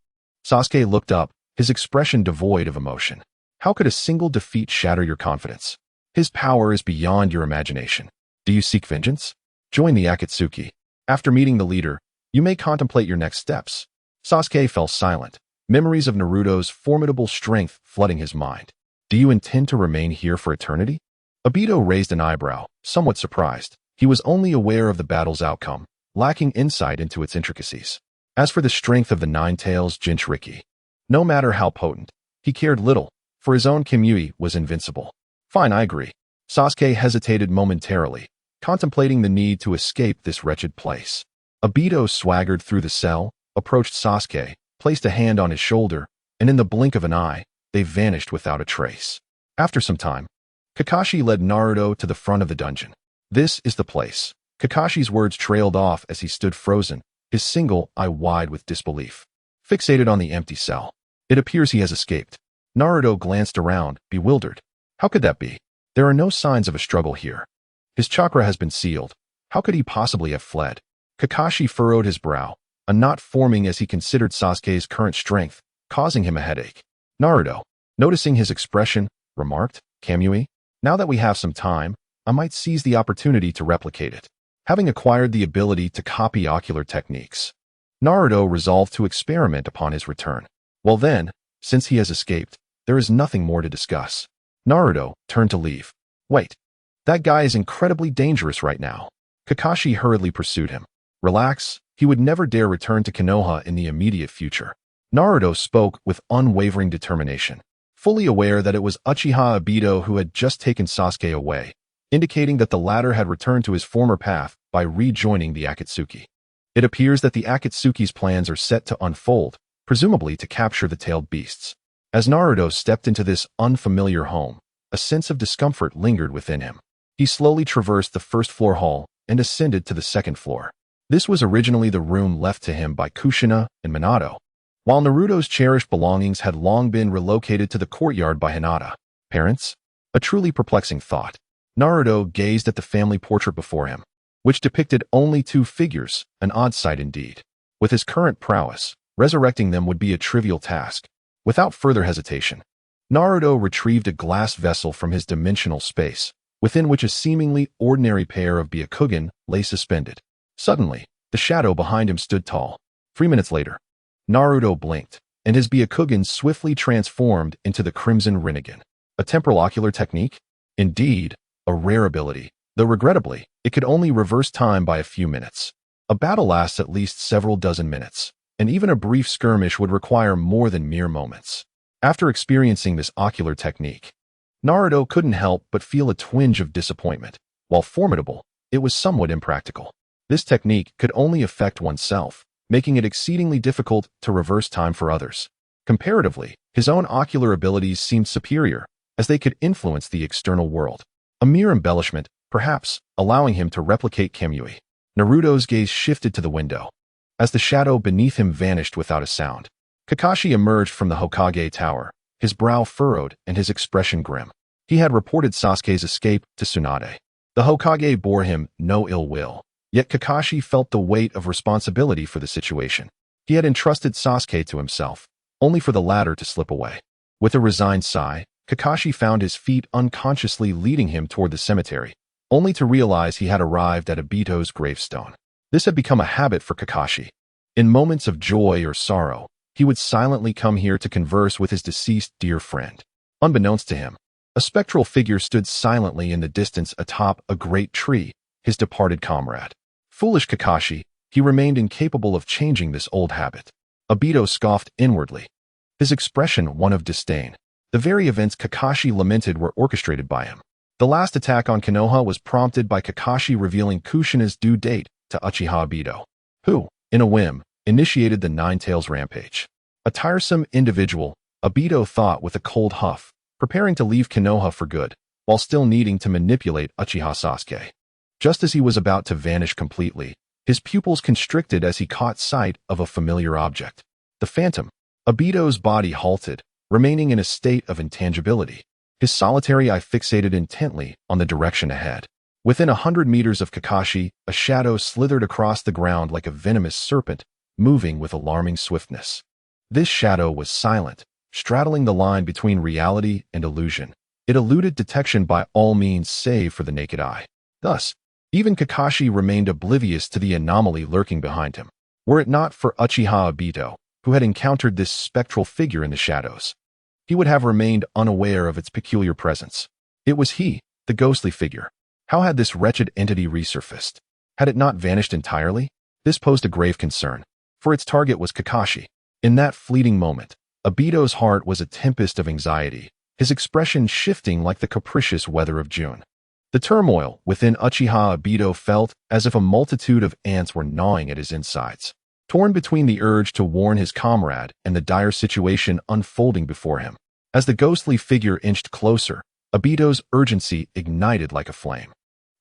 Sasuke looked up, his expression devoid of emotion. How could a single defeat shatter your confidence? His power is beyond your imagination. Do you seek vengeance? Join the Akatsuki. After meeting the leader, you may contemplate your next steps. Sasuke fell silent, memories of Naruto's formidable strength flooding his mind. Do you intend to remain here for eternity? Obito raised an eyebrow, somewhat surprised. He was only aware of the battle's outcome, lacking insight into its intricacies. As for the strength of the Nine Tails Jinchuriki, no matter how potent, he cared little, for his own Kimui was invincible. Fine, I agree. Sasuke hesitated momentarily, contemplating the need to escape this wretched place. Obito swaggered through the cell, approached Sasuke, placed a hand on his shoulder, and in the blink of an eye, they vanished without a trace. After some time, Kakashi led Naruto to the front of the dungeon. This is the place. Kakashi's words trailed off as he stood frozen, his single eye wide with disbelief, fixated on the empty cell. It appears he has escaped. Naruto glanced around, bewildered. How could that be? There are no signs of a struggle here. His chakra has been sealed. How could he possibly have fled? Kakashi furrowed his brow, a knot forming as he considered Sasuke's current strength, causing him a headache. Naruto, noticing his expression, remarked, Kamui, now that we have some time, I might seize the opportunity to replicate it. Having acquired the ability to copy ocular techniques, Naruto resolved to experiment upon his return. Well then, since he has escaped, there is nothing more to discuss. Naruto turned to leave. Wait. That guy is incredibly dangerous right now. Kakashi hurriedly pursued him. Relax, he would never dare return to Konoha in the immediate future. Naruto spoke with unwavering determination. Fully aware that it was Uchiha Obito who had just taken Sasuke away, indicating that the latter had returned to his former path by rejoining the Akatsuki. It appears that the Akatsuki's plans are set to unfold, presumably to capture the tailed beasts. As Naruto stepped into this unfamiliar home, a sense of discomfort lingered within him. He slowly traversed the first-floor hall and ascended to the second floor. This was originally the room left to him by Kushina and Minato, while Naruto's cherished belongings had long been relocated to the courtyard by Hinata. Parents? A truly perplexing thought. Naruto gazed at the family portrait before him, which depicted only two figures, an odd sight indeed. With his current prowess, resurrecting them would be a trivial task. Without further hesitation, Naruto retrieved a glass vessel from his dimensional space, within which a seemingly ordinary pair of Byakugan lay suspended. Suddenly, the shadow behind him stood tall. 3 minutes later, Naruto blinked, and his Byakugan swiftly transformed into the Crimson Rinnegan. A temporal ocular technique? Indeed, a rare ability, though regrettably, it could only reverse time by a few minutes. A battle lasts at least several dozen minutes, and even a brief skirmish would require more than mere moments. After experiencing this ocular technique, Naruto couldn't help but feel a twinge of disappointment. While formidable, it was somewhat impractical. This technique could only affect oneself, making it exceedingly difficult to reverse time for others. Comparatively, his own ocular abilities seemed superior, as they could influence the external world. A mere embellishment, perhaps, allowing him to replicate Kamui. Naruto's gaze shifted to the window. As the shadow beneath him vanished without a sound, Kakashi emerged from the Hokage tower, his brow furrowed and his expression grim. He had reported Sasuke's escape to Tsunade. The Hokage bore him no ill will, yet Kakashi felt the weight of responsibility for the situation. He had entrusted Sasuke to himself, only for the latter to slip away. With a resigned sigh, Kakashi found his feet unconsciously leading him toward the cemetery, only to realize he had arrived at Obito's gravestone. This had become a habit for Kakashi. In moments of joy or sorrow, he would silently come here to converse with his deceased dear friend. Unbeknownst to him, a spectral figure stood silently in the distance atop a great tree, his departed comrade. Foolish Kakashi, he remained incapable of changing this old habit. Obito scoffed inwardly, his expression one of disdain. The very events Kakashi lamented were orchestrated by him. The last attack on Konoha was prompted by Kakashi revealing Kushina's due date to Uchiha Obito, who, in a whim, initiated the Nine-Tails rampage. A tiresome individual, Obito thought with a cold huff, preparing to leave Konoha for good, while still needing to manipulate Uchiha Sasuke. Just as he was about to vanish completely, his pupils constricted as he caught sight of a familiar object. The phantom. Obito's body halted, remaining in a state of intangibility. His solitary eye fixated intently on the direction ahead. Within 100 meters of Kakashi, a shadow slithered across the ground like a venomous serpent, moving with alarming swiftness. This shadow was silent, straddling the line between reality and illusion. It eluded detection by all means save for the naked eye. Thus, even Kakashi remained oblivious to the anomaly lurking behind him. Were it not for Uchiha Obito, who had encountered this spectral figure in the shadows, he would have remained unaware of its peculiar presence. It was he, the ghostly figure. How had this wretched entity resurfaced? Had it not vanished entirely? This posed a grave concern, for its target was Kakashi. In that fleeting moment, Obito's heart was a tempest of anxiety, his expression shifting like the capricious weather of June. The turmoil within Uchiha Obito felt as if a multitude of ants were gnawing at his insides, torn between the urge to warn his comrade and the dire situation unfolding before him. As the ghostly figure inched closer, Obito's urgency ignited like a flame.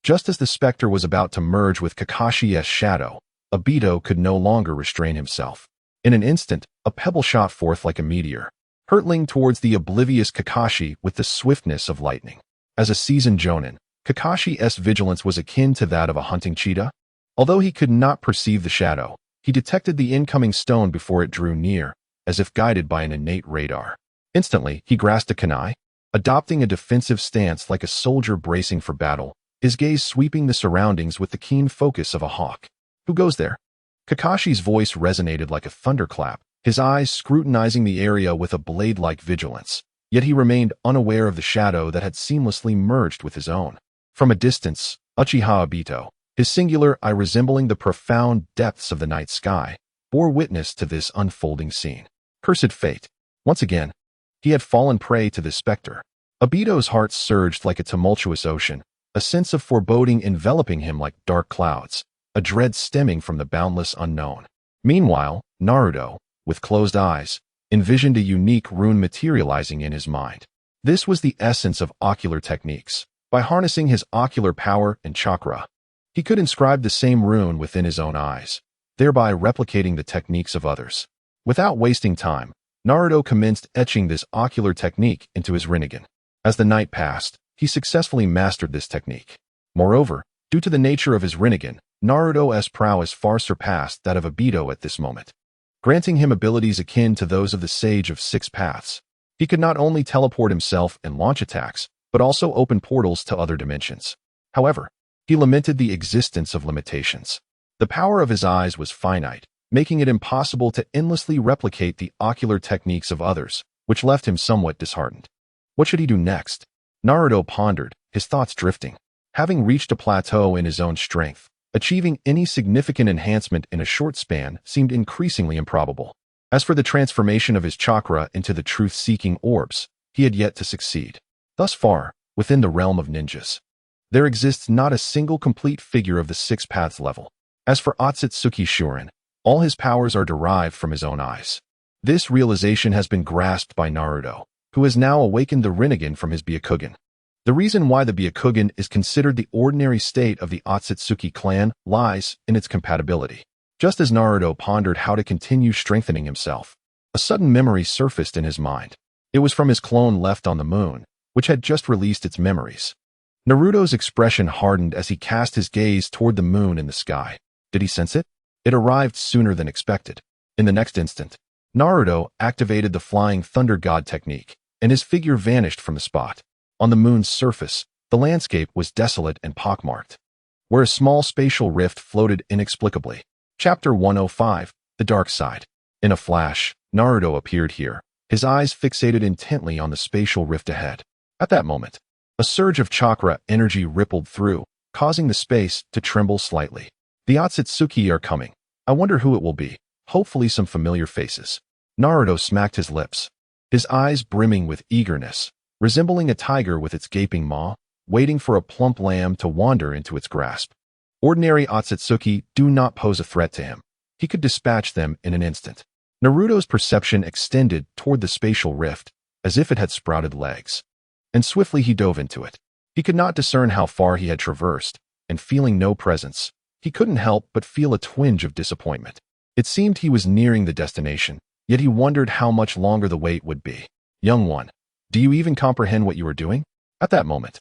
Just as the specter was about to merge with Kakashi's shadow, Obito could no longer restrain himself. In an instant, a pebble shot forth like a meteor, hurtling towards the oblivious Kakashi with the swiftness of lightning. As a seasoned jonin, Kakashi's vigilance was akin to that of a hunting cheetah. Although he could not perceive the shadow, he detected the incoming stone before it drew near, as if guided by an innate radar. Instantly, he grasped a kunai, adopting a defensive stance like a soldier bracing for battle, his gaze sweeping the surroundings with the keen focus of a hawk. Who goes there? Kakashi's voice resonated like a thunderclap, his eyes scrutinizing the area with a blade-like vigilance, yet he remained unaware of the shadow that had seamlessly merged with his own. From a distance, Uchiha Obito, his singular eye resembling the profound depths of the night sky, bore witness to this unfolding scene. Cursed fate. Once again, he had fallen prey to this specter. Obito's heart surged like a tumultuous ocean, a sense of foreboding enveloping him like dark clouds, a dread stemming from the boundless unknown. Meanwhile, Naruto, with closed eyes, envisioned a unique rune materializing in his mind. This was the essence of ocular techniques. By harnessing his ocular power and chakra, he could inscribe the same rune within his own eyes, thereby replicating the techniques of others. Without wasting time, Naruto commenced etching this ocular technique into his Rinnegan. As the night passed, he successfully mastered this technique. Moreover, due to the nature of his Rinnegan, Naruto's prowess far surpassed that of Obito at this moment, granting him abilities akin to those of the Sage of Six Paths. He could not only teleport himself and launch attacks, but also open portals to other dimensions. However, he lamented the existence of limitations. The power of his eyes was finite, making it impossible to endlessly replicate the ocular techniques of others, which left him somewhat disheartened. What should he do next? Naruto pondered, his thoughts drifting. Having reached a plateau in his own strength, achieving any significant enhancement in a short span seemed increasingly improbable. As for the transformation of his chakra into the truth-seeking orbs, he had yet to succeed. Thus far, within the realm of ninjas, there exists not a single complete figure of the Six Paths level. As for Akatsuki Shurin, all his powers are derived from his own eyes. This realization has been grasped by Naruto, who has now awakened the Rinnegan from his Byakugan. The reason why the Byakugan is considered the ordinary state of the Akatsuki clan lies in its compatibility. Just as Naruto pondered how to continue strengthening himself, a sudden memory surfaced in his mind. It was from his clone left on the moon, which had just released its memories. Naruto's expression hardened as he cast his gaze toward the moon in the sky. Did he sense it? It arrived sooner than expected. In the next instant, Naruto activated the Flying Thunder God technique, and his figure vanished from the spot. On the moon's surface, the landscape was desolate and pockmarked, where a small spatial rift floated inexplicably. Chapter 105, The Dark Side. In a flash, Naruto appeared here, his eyes fixated intently on the spatial rift ahead. At that moment, a surge of chakra energy rippled through, causing the space to tremble slightly. The Akatsuki are coming. I wonder who it will be. Hopefully some familiar faces. Naruto smacked his lips, his eyes brimming with eagerness, resembling a tiger with its gaping maw, waiting for a plump lamb to wander into its grasp. Ordinary Akatsuki do not pose a threat to him. He could dispatch them in an instant. Naruto's perception extended toward the spatial rift, as if it had sprouted legs, and swiftly he dove into it. He could not discern how far he had traversed, and feeling no presence, he couldn't help but feel a twinge of disappointment. It seemed he was nearing the destination, yet he wondered how much longer the wait would be. Young one, do you even comprehend what you are doing? At that moment,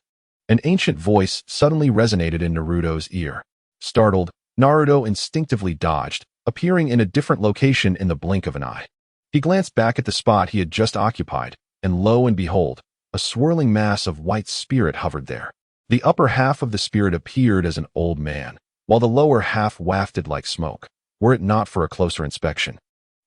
an ancient voice suddenly resonated in Naruto's ear. Startled, Naruto instinctively dodged, appearing in a different location in the blink of an eye. He glanced back at the spot he had just occupied, and lo and behold, a swirling mass of white spirit hovered there. The upper half of the spirit appeared as an old man, while the lower half wafted like smoke. Were it not for a closer inspection,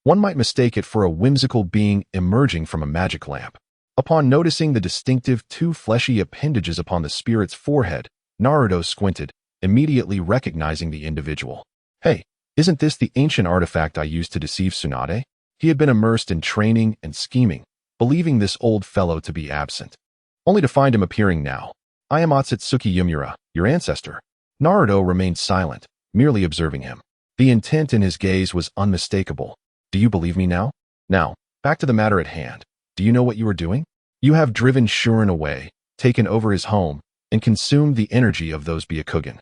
one might mistake it for a whimsical being emerging from a magic lamp. Upon noticing the distinctive two fleshy appendages upon the spirit's forehead, Naruto squinted, immediately recognizing the individual. Hey, isn't this the ancient artifact I used to deceive Tsunade? He had been immersed in training and scheming, believing this old fellow to be absent, only to find him appearing now. I am Akatsuki Yumura, your ancestor. Naruto remained silent, merely observing him. The intent in his gaze was unmistakable. Do you believe me now? Now, back to the matter at hand. Do you know what you are doing? You have driven Shurin away, taken over his home, and consumed the energy of those Byakugan.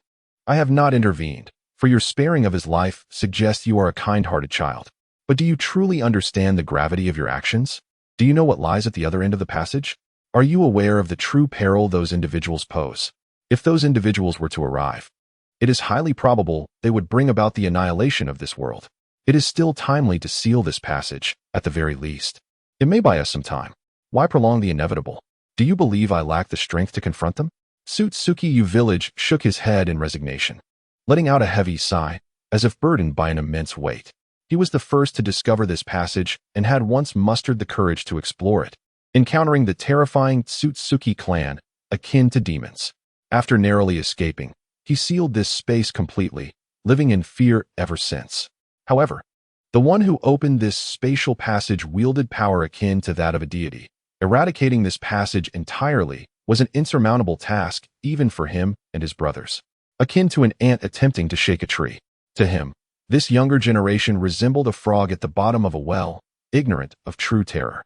I have not intervened, for your sparing of his life suggests you are a kind-hearted child. But do you truly understand the gravity of your actions? Do you know what lies at the other end of the passage? Are you aware of the true peril those individuals pose? If those individuals were to arrive, it is highly probable they would bring about the annihilation of this world. It is still timely to seal this passage, at the very least. It may buy us some time. Why prolong the inevitable? Do you believe I lack the strength to confront them? Tsutsuki Village shook his head in resignation, letting out a heavy sigh, as if burdened by an immense weight. He was the first to discover this passage and had once mustered the courage to explore it, encountering the terrifying Tsutsuki clan, akin to demons. After narrowly escaping, he sealed this space completely, living in fear ever since. However, the one who opened this spatial passage wielded power akin to that of a deity. Eradicating this passage entirely was an insurmountable task even for him and his brothers. Akin to an ant attempting to shake a tree. To him, this younger generation resembled a frog at the bottom of a well, ignorant of true terror.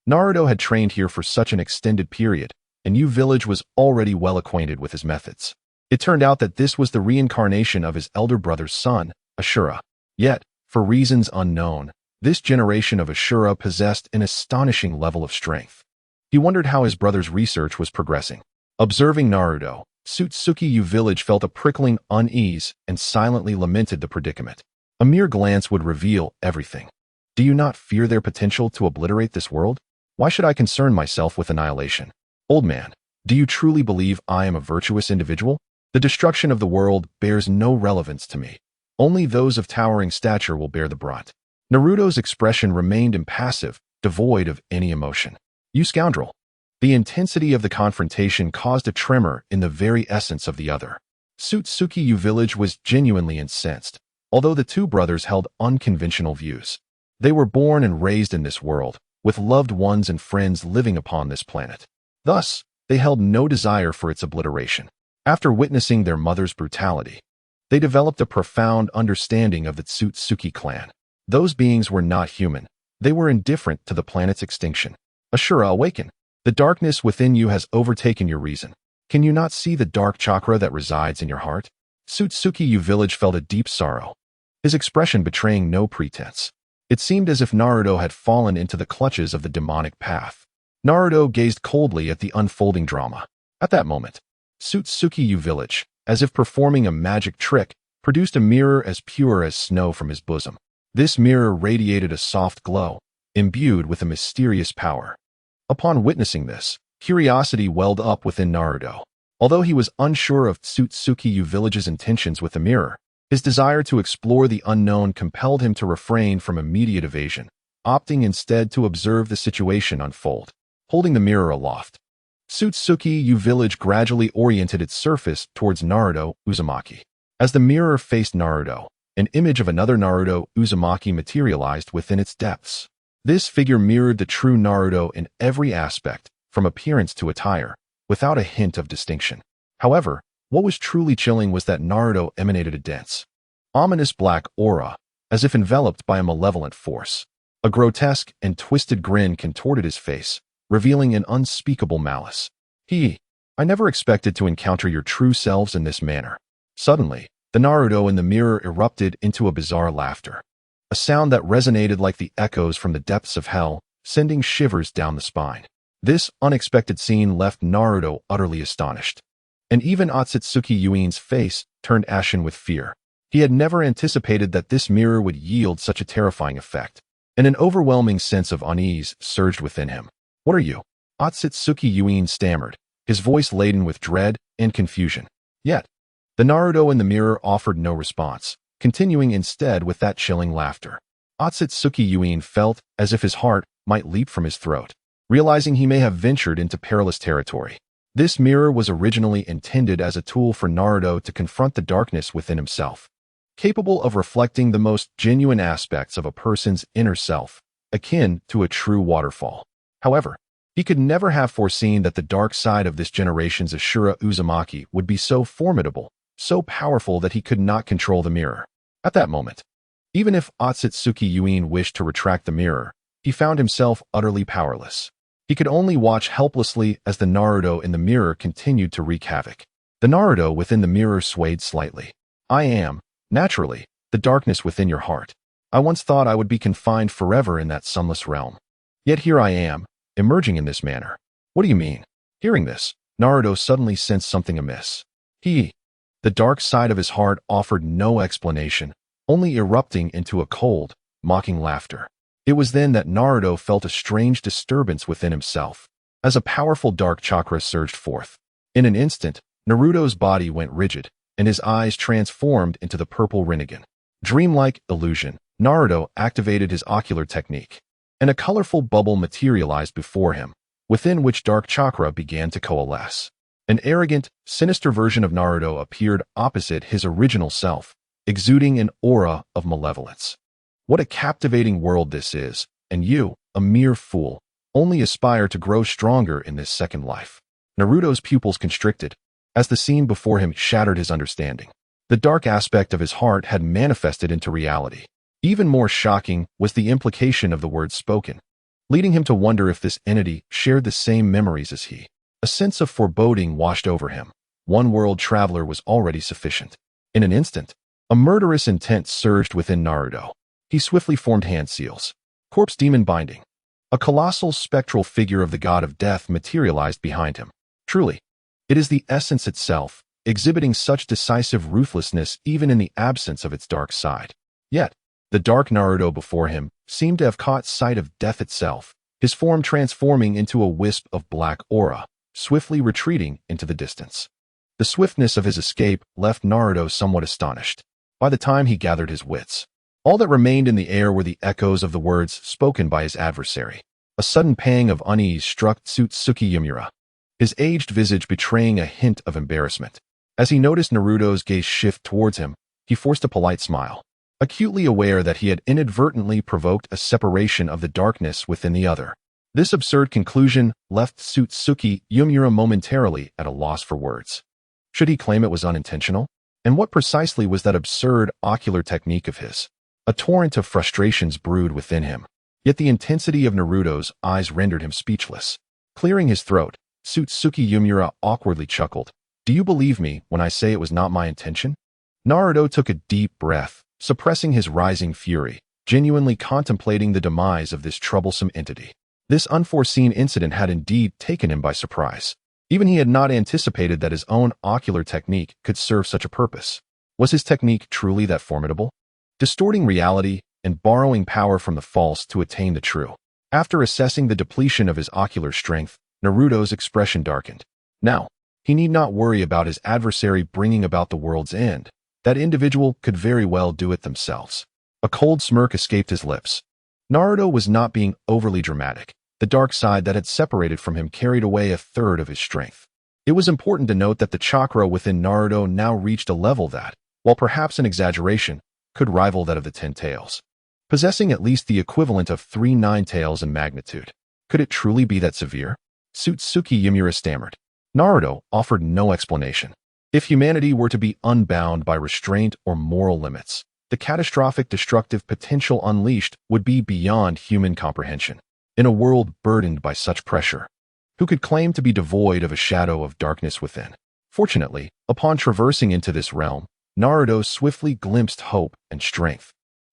Naruto had trained here for such an extended period, and U Village was already well acquainted with his methods. It turned out that this was the reincarnation of his elder brother's son, Ashura. Yet, for reasons unknown, this generation of Ashura possessed an astonishing level of strength. He wondered how his brother's research was progressing. Observing Naruto, Sutsuki U Village felt a prickling unease and silently lamented the predicament. A mere glance would reveal everything. Do you not fear their potential to obliterate this world? Why should I concern myself with annihilation? Old man, do you truly believe I am a virtuous individual? The destruction of the world bears no relevance to me. Only those of towering stature will bear the brunt. Naruto's expression remained impassive, devoid of any emotion. You scoundrel. The intensity of the confrontation caused a tremor in the very essence of the other. Sutsuki U Village was genuinely incensed, although the two brothers held unconventional views. They were born and raised in this world, with loved ones and friends living upon this planet. Thus, they held no desire for its obliteration. After witnessing their mother's brutality, they developed a profound understanding of the Sutsuki clan. Those beings were not human. They were indifferent to the planet's extinction. Ashura, awaken. The darkness within you has overtaken your reason. Can you not see the dark chakra that resides in your heart? Sutsuki U Village felt a deep sorrow, his expression betraying no pretense. It seemed as if Naruto had fallen into the clutches of the demonic path. Naruto gazed coldly at the unfolding drama. At that moment, Sutsuki U Village, as if performing a magic trick, produced a mirror as pure as snow from his bosom. This mirror radiated a soft glow, imbued with a mysterious power. Upon witnessing this, curiosity welled up within Naruto. Although he was unsure of Sutsuki U Village's intentions with the mirror, his desire to explore the unknown compelled him to refrain from immediate evasion, opting instead to observe the situation unfold. Holding the mirror aloft, Sutsuki U Village gradually oriented its surface towards Naruto Uzumaki. As the mirror faced Naruto, an image of another Naruto Uzumaki materialized within its depths. This figure mirrored the true Naruto in every aspect, from appearance to attire, without a hint of distinction. However, what was truly chilling was that Naruto emanated a dense, ominous black aura, as if enveloped by a malevolent force. A grotesque and twisted grin contorted his face, revealing an unspeakable malice. I never expected to encounter your true selves in this manner. Suddenly, the Naruto in the mirror erupted into a bizarre laughter, a sound that resonated like the echoes from the depths of hell, sending shivers down the spine. This unexpected scene left Naruto utterly astonished, and even Akatsuki Yuin's face turned ashen with fear. He had never anticipated that this mirror would yield such a terrifying effect, and an overwhelming sense of unease surged within him. What are you? Akatsuki Yuin stammered, his voice laden with dread and confusion. Yet, the Naruto in the mirror offered no response, continuing instead with that chilling laughter. Akatsuki Yuin felt as if his heart might leap from his throat, realizing he may have ventured into perilous territory. This mirror was originally intended as a tool for Naruto to confront the darkness within himself, capable of reflecting the most genuine aspects of a person's inner self, akin to a true waterfall. However, he could never have foreseen that the dark side of this generation's Ashura Uzumaki would be so formidable, so powerful that he could not control the mirror. At that moment, even if Akatsuki Yuin wished to retract the mirror, he found himself utterly powerless. He could only watch helplessly as the Naruto in the mirror continued to wreak havoc. The Naruto within the mirror swayed slightly. I am, naturally, the darkness within your heart. I once thought I would be confined forever in that sunless realm. Yet here I am, emerging in this manner. What do you mean? Hearing this, Naruto suddenly sensed something amiss. The dark side of his heart offered no explanation, only erupting into a cold, mocking laughter. It was then that Naruto felt a strange disturbance within himself, as a powerful dark chakra surged forth. In an instant, Naruto's body went rigid, and his eyes transformed into the purple Rinnegan. Dreamlike illusion, Naruto activated his ocular technique, and a colorful bubble materialized before him, within which dark chakra began to coalesce. An arrogant, sinister version of Naruto appeared opposite his original self, exuding an aura of malevolence. What a captivating world this is, and you, a mere fool, only aspire to grow stronger in this second life. Naruto's pupils constricted, as the scene before him shattered his understanding. The dark aspect of his heart had manifested into reality. Even more shocking was the implication of the words spoken, leading him to wonder if this entity shared the same memories as he. A sense of foreboding washed over him. One world traveler was already sufficient. In an instant, a murderous intent surged within Naruto. He swiftly formed hand seals. Corpse demon binding. A colossal spectral figure of the god of death materialized behind him. Truly, it is the essence itself, exhibiting such decisive ruthlessness even in the absence of its dark side. Yet, the dark Naruto before him seemed to have caught sight of death itself, his form transforming into a wisp of black aura, swiftly retreating into the distance. The swiftness of his escape left Naruto somewhat astonished. By the time he gathered his wits, all that remained in the air were the echoes of the words spoken by his adversary. A sudden pang of unease struck Tsutsuki Yumura, his aged visage betraying a hint of embarrassment. As he noticed Naruto's gaze shift towards him, he forced a polite smile, acutely aware that he had inadvertently provoked a separation of the darkness within the other. This absurd conclusion left Tsutsuki Yumura momentarily at a loss for words. Should he claim it was unintentional? And what precisely was that absurd ocular technique of his? A torrent of frustrations brewed within him. Yet the intensity of Naruto's eyes rendered him speechless. Clearing his throat, Tsutsuki Yumura awkwardly chuckled. Do you believe me when I say it was not my intention? Naruto took a deep breath, suppressing his rising fury, genuinely contemplating the demise of this troublesome entity. This unforeseen incident had indeed taken him by surprise. Even he had not anticipated that his own ocular technique could serve such a purpose. Was his technique truly that formidable? Distorting reality and borrowing power from the false to attain the true. After assessing the depletion of his ocular strength, Naruto's expression darkened. Now, he need not worry about his adversary bringing about the world's end. That individual could very well do it themselves. A cold smirk escaped his lips. Naruto was not being overly dramatic. The dark side that had separated from him carried away a third of his strength. It was important to note that the chakra within Naruto now reached a level that, while perhaps an exaggeration, could rival that of the 10 tails. Possessing at least the equivalent of 3 9 tails in magnitude. Could it truly be that severe? Tsutsuki Yumura stammered. Naruto offered no explanation. If humanity were to be unbound by restraint or moral limits, the catastrophic destructive potential unleashed would be beyond human comprehension. In a world burdened by such pressure, who could claim to be devoid of a shadow of darkness within? Fortunately, upon traversing into this realm, Naruto swiftly glimpsed hope and strength,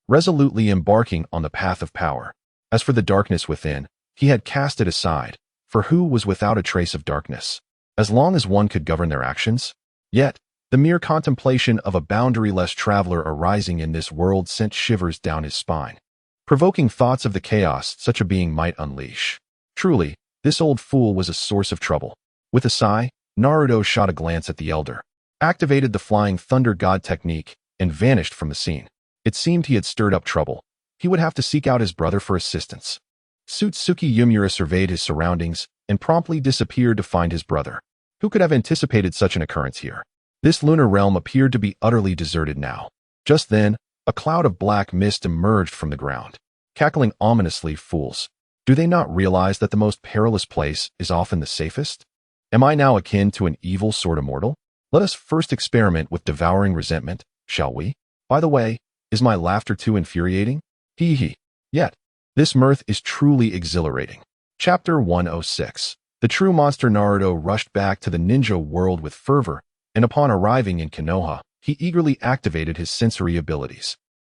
resolutely embarking on the path of power. As for the darkness within, he had cast it aside, for who was without a trace of darkness? As long as one could govern their actions? Yet, the mere contemplation of a boundaryless traveler arising in this world sent shivers down his spine, provoking thoughts of the chaos such a being might unleash. Truly, this old fool was a source of trouble. With a sigh, Naruto shot a glance at the elder, activated the Flying Thunder God technique, and vanished from the scene. It seemed he had stirred up trouble. He would have to seek out his brother for assistance. Tsutsuki Yumura surveyed his surroundings and promptly disappeared to find his brother. Who could have anticipated such an occurrence here? This lunar realm appeared to be utterly deserted now. Just then, a cloud of black mist emerged from the ground, cackling ominously. Fools! Do they not realize that the most perilous place is often the safest? Am I now akin to an evil sword immortal? Let us first experiment with devouring resentment, shall we? By the way, is my laughter too infuriating? Hee hee. Yet, this mirth is truly exhilarating. Chapter 106. The true monster Naruto rushed back to the ninja world with fervor, and upon arriving in Konoha, he eagerly activated his sensory abilities.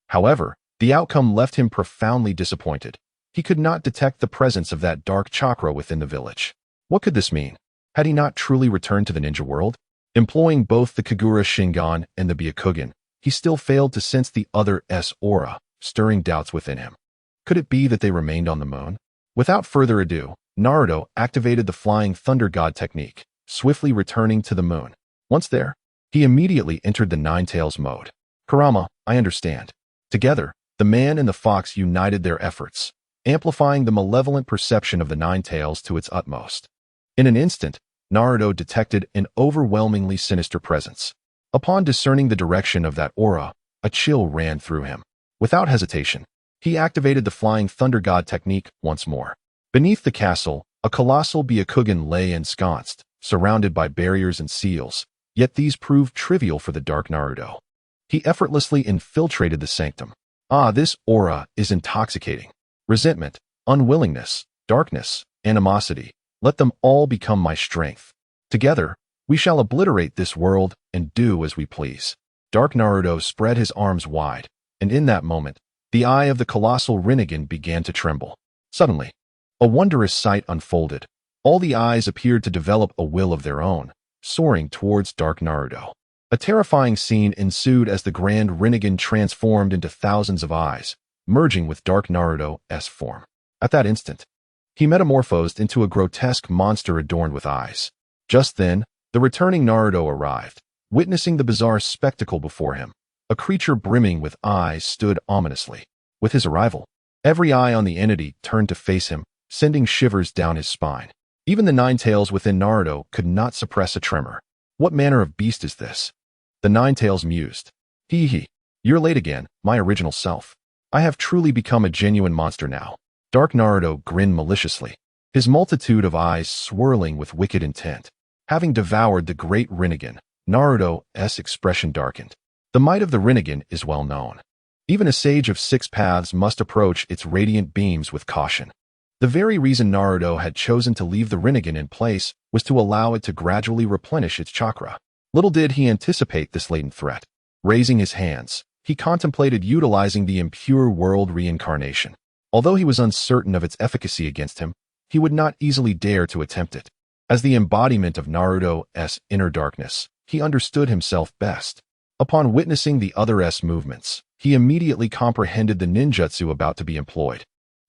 However, the outcome left him profoundly disappointed. He could not detect the presence of that dark chakra within the village. What could this mean? Had he not truly returned to the ninja world? Employing both the Kagura Shingon and the Byakugan, he still failed to sense the other's aura, stirring doubts within him. Could it be that they remained on the moon? Without further ado, Naruto activated the Flying Thunder God technique, swiftly returning to the moon. Once there, he immediately entered the Nine Tails mode. Kurama, I understand. Together, the man and the fox united their efforts, amplifying the malevolent perception of the Nine Tails to its utmost. In an instant, Naruto detected an overwhelmingly sinister presence. Upon discerning the direction of that aura, a chill ran through him. Without hesitation, he activated the Flying Thunder God technique once more. Beneath the castle, a colossal Byakugan lay ensconced, surrounded by barriers and seals, yet these proved trivial for the Dark Naruto. He effortlessly infiltrated the sanctum. Ah, this aura is intoxicating. Resentment, unwillingness, darkness, animosity, let them all become my strength. Together, we shall obliterate this world and do as we please. Dark Naruto spread his arms wide, and in that moment, the eye of the colossal Rinnegan began to tremble. Suddenly, a wondrous sight unfolded. All the eyes appeared to develop a will of their own, soaring towards Dark Naruto. A terrifying scene ensued as the Grand Rinnegan transformed into thousands of eyes, merging with Dark Naruto's form. At that instant, he metamorphosed into a grotesque monster adorned with eyes. Just then, the returning Naruto arrived. Witnessing the bizarre spectacle before him, a creature brimming with eyes stood ominously. With his arrival, every eye on the entity turned to face him, sending shivers down his spine. Even the nine tails within Naruto could not suppress a tremor. What manner of beast is this? The nine tails mused. Hee hee, you're late again, my original self. I have truly become a genuine monster now. Dark Naruto grinned maliciously, his multitude of eyes swirling with wicked intent. Having devoured the great Rinnegan, Naruto's expression darkened. The might of the Rinnegan is well known. Even a sage of six paths must approach its radiant beams with caution. The very reason Naruto had chosen to leave the Rinnegan in place was to allow it to gradually replenish its chakra. Little did he anticipate this latent threat. Raising his hands, he contemplated utilizing the impure world reincarnation. Although he was uncertain of its efficacy against him, he would not easily dare to attempt it. As the embodiment of Naruto's inner darkness, he understood himself best. Upon witnessing the other's movements, he immediately comprehended the ninjutsu about to be employed.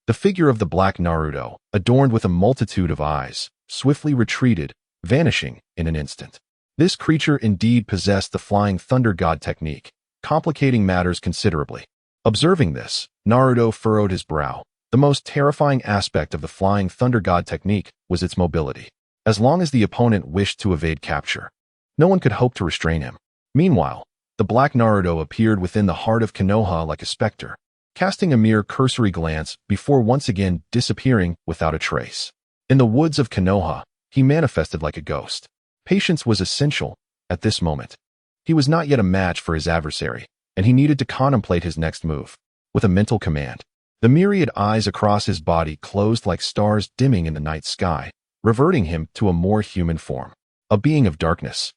The figure of the Black Naruto, adorned with a multitude of eyes, swiftly retreated, vanishing in an instant. This creature indeed possessed the Flying Thunder God technique, complicating matters considerably. Observing this, Naruto furrowed his brow. The most terrifying aspect of the Flying Thunder God technique was its mobility. As long as the opponent wished to evade capture, no one could hope to restrain him. Meanwhile, the Black Naruto appeared within the heart of Konoha like a specter, casting a mere cursory glance before once again disappearing without a trace. In the woods of Konoha, he manifested like a ghost. Patience was essential at this moment. He was not yet a match for his adversary, and he needed to contemplate his next move. With a mental command, the myriad eyes across his body closed like stars dimming in the night sky, reverting him to a more human form, a being of darkness.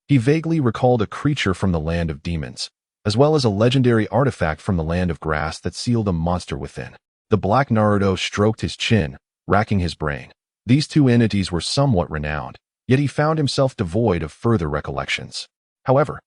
He vaguely recalled a creature from the land of demons, as well as a legendary artifact from the land of grass that sealed a monster within. The Black Naruto stroked his chin, racking his brain. These two entities were somewhat renowned, yet he found himself devoid of further recollections. However,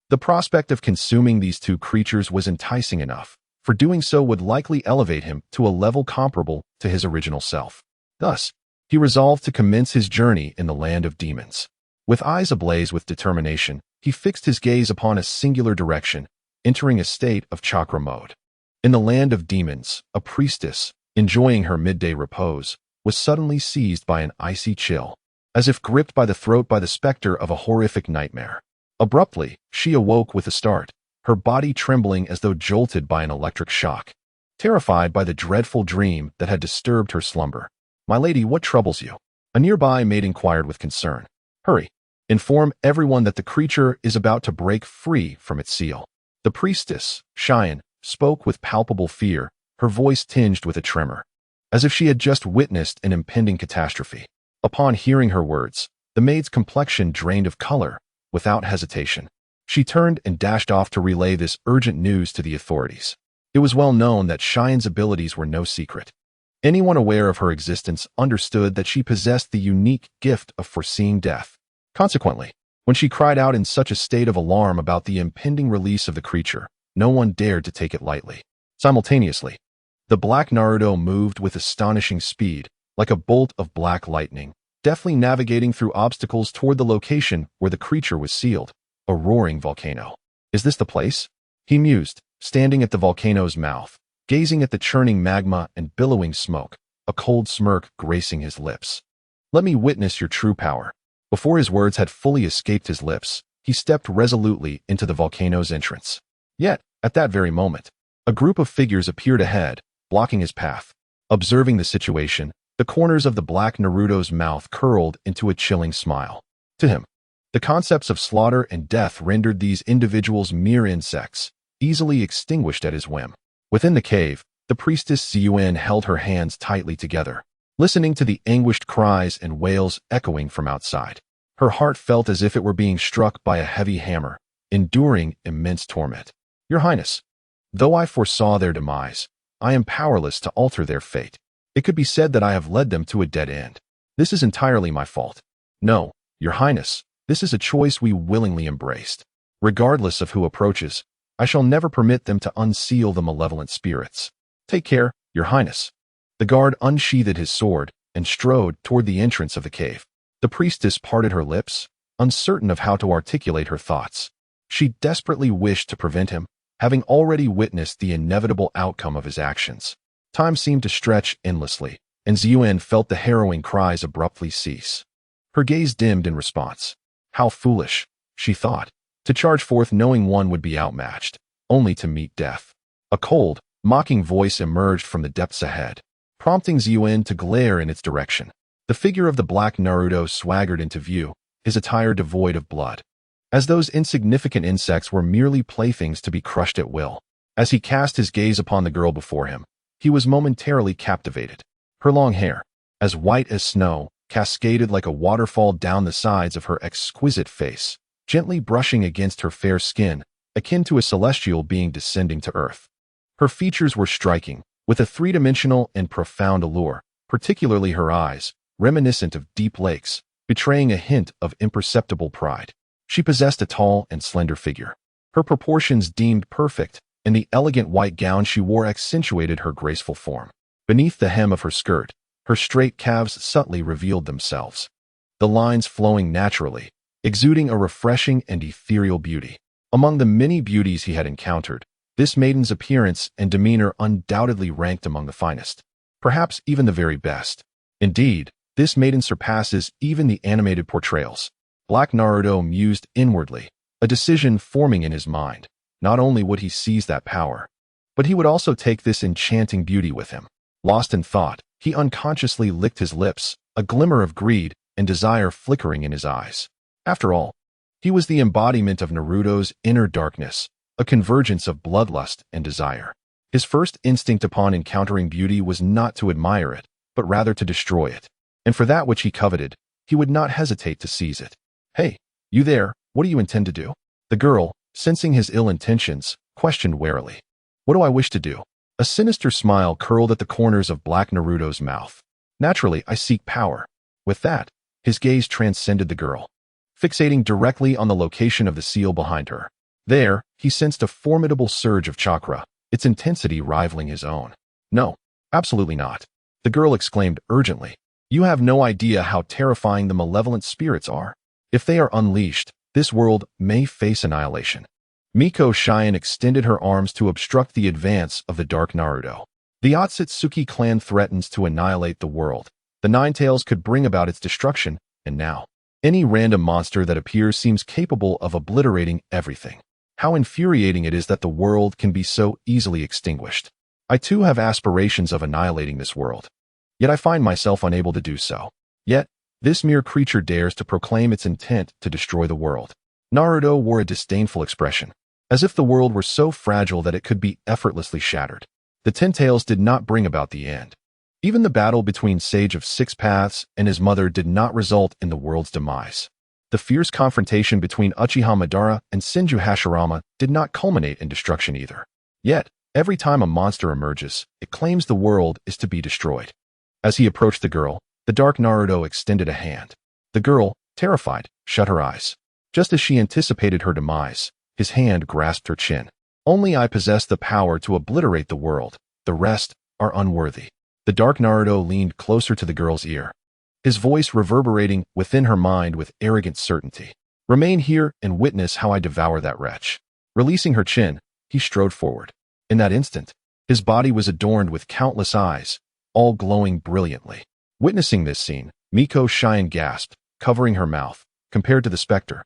the prospect of consuming these two creatures was enticing enough, for doing so would likely elevate him to a level comparable to his original self. Thus, he resolved to commence his journey in the land of demons. With eyes ablaze with determination, he fixed his gaze upon a singular direction, entering a state of chakra mode. In the land of demons, a priestess, enjoying her midday repose, was suddenly seized by an icy chill, as if gripped by the throat by the specter of a horrific nightmare. Abruptly, she awoke with a start, her body trembling as though jolted by an electric shock. Terrified by the dreadful dream that had disturbed her slumber, "My lady, what troubles you?" A nearby maid inquired with concern. "Hurry. Inform everyone that the creature is about to break free from its seal." The priestess, Cheyenne, spoke with palpable fear, her voice tinged with a tremor, as if she had just witnessed an impending catastrophe. Upon hearing her words, the maid's complexion drained of color. Without hesitation, she turned and dashed off to relay this urgent news to the authorities. It was well known that Cheyenne's abilities were no secret. Anyone aware of her existence understood that she possessed the unique gift of foreseeing death. Consequently, when she cried out in such a state of alarm about the impending release of the creature, no one dared to take it lightly. Simultaneously, the Black Naruto moved with astonishing speed, like a bolt of black lightning, deftly navigating through obstacles toward the location where the creature was sealed, a roaring volcano. "Is this the place?" he mused, standing at the volcano's mouth, gazing at the churning magma and billowing smoke, a cold smirk gracing his lips. "Let me witness your true power." Before his words had fully escaped his lips, he stepped resolutely into the volcano's entrance. Yet, at that very moment, a group of figures appeared ahead, blocking his path. Observing the situation, The corners of the black Naruto's mouth curled into a chilling smile. To him, the concepts of slaughter and death rendered these individuals mere insects, easily extinguished at his whim. Within the cave, the priestess Ziyuan held her hands tightly together, listening to the anguished cries and wails echoing from outside. Her heart felt as if it were being struck by a heavy hammer, enduring immense torment. Your Highness, though I foresaw their demise, I am powerless to alter their fate. It could be said that I have led them to a dead end. This is entirely my fault. No, Your Highness, this is a choice we willingly embraced. Regardless of who approaches, I shall never permit them to unseal the malevolent spirits. Take care, Your Highness. The guard unsheathed his sword and strode toward the entrance of the cave. The priestess parted her lips, uncertain of how to articulate her thoughts. She desperately wished to prevent him, having already witnessed the inevitable outcome of his actions. Time seemed to stretch endlessly, and Ziyuan felt the harrowing cries abruptly cease. Her gaze dimmed in response. How foolish, she thought, to charge forth knowing one would be outmatched, only to meet death. A cold, mocking voice emerged from the depths ahead, prompting Ziyuan to glare in its direction. The figure of the black Naruto swaggered into view, his attire devoid of blood, as those insignificant insects were merely playthings to be crushed at will. As he cast his gaze upon the girl before him, he was momentarily captivated. Her long hair, as white as snow, cascaded like a waterfall down the sides of her exquisite face, gently brushing against her fair skin, akin to a celestial being descending to earth. Her features were striking, with a three-dimensional and profound allure, particularly her eyes, reminiscent of deep lakes, betraying a hint of imperceptible pride. She possessed a tall and slender figure, her proportions deemed perfect, and the elegant white gown she wore accentuated her graceful form. Beneath the hem of her skirt, her straight calves subtly revealed themselves, the lines flowing naturally, exuding a refreshing and ethereal beauty. Among the many beauties he had encountered, this maiden's appearance and demeanor undoubtedly ranked among the finest, perhaps even the very best. Indeed, this maiden surpasses even the animated portrayals. Black Naruto mused inwardly, a decision forming in his mind. Not only would he seize that power, but he would also take this enchanting beauty with him. Lost in thought, he unconsciously licked his lips, a glimmer of greed and desire flickering in his eyes. After all, he was the embodiment of Naruto's inner darkness, a convergence of bloodlust and desire. His first instinct upon encountering beauty was not to admire it, but rather to destroy it. And for that which he coveted, he would not hesitate to seize it. Hey, you there, what do you intend to do? The girl, sensing his ill intentions, questioned warily. What do I wish to do? A sinister smile curled at the corners of black Naruto's mouth. Naturally, I seek power. With that, his gaze transcended the girl, fixating directly on the location of the seal behind her. There, he sensed a formidable surge of chakra, its intensity rivaling his own. No, absolutely not. The girl exclaimed urgently. You have no idea how terrifying the malevolent spirits are. If they are unleashed, this world may face annihilation. Miko Shion extended her arms to obstruct the advance of the Dark Naruto. The Akatsuki clan threatens to annihilate the world. The Nine Tails could bring about its destruction, and now, any random monster that appears seems capable of obliterating everything. How infuriating it is that the world can be so easily extinguished. I too have aspirations of annihilating this world. Yet I find myself unable to do so. Yet, this mere creature dares to proclaim its intent to destroy the world. Naruto wore a disdainful expression, as if the world were so fragile that it could be effortlessly shattered. The Ten Tails did not bring about the end. Even the battle between Sage of Six Paths and his mother did not result in the world's demise. The fierce confrontation between Uchiha Madara and Senju Hashirama did not culminate in destruction either. Yet, every time a monster emerges, it claims the world is to be destroyed. As he approached the girl, the Dark Naruto extended a hand. The girl, terrified, shut her eyes. Just as she anticipated her demise, his hand grasped her chin. Only I possess the power to obliterate the world. The rest are unworthy. The Dark Naruto leaned closer to the girl's ear, his voice reverberating within her mind with arrogant certainty. Remain here and witness how I devour that wretch. Releasing her chin, he strode forward. In that instant, his body was adorned with countless eyes, all glowing brilliantly. Witnessing this scene, Miko Shion gasped, covering her mouth. Compared to the specter,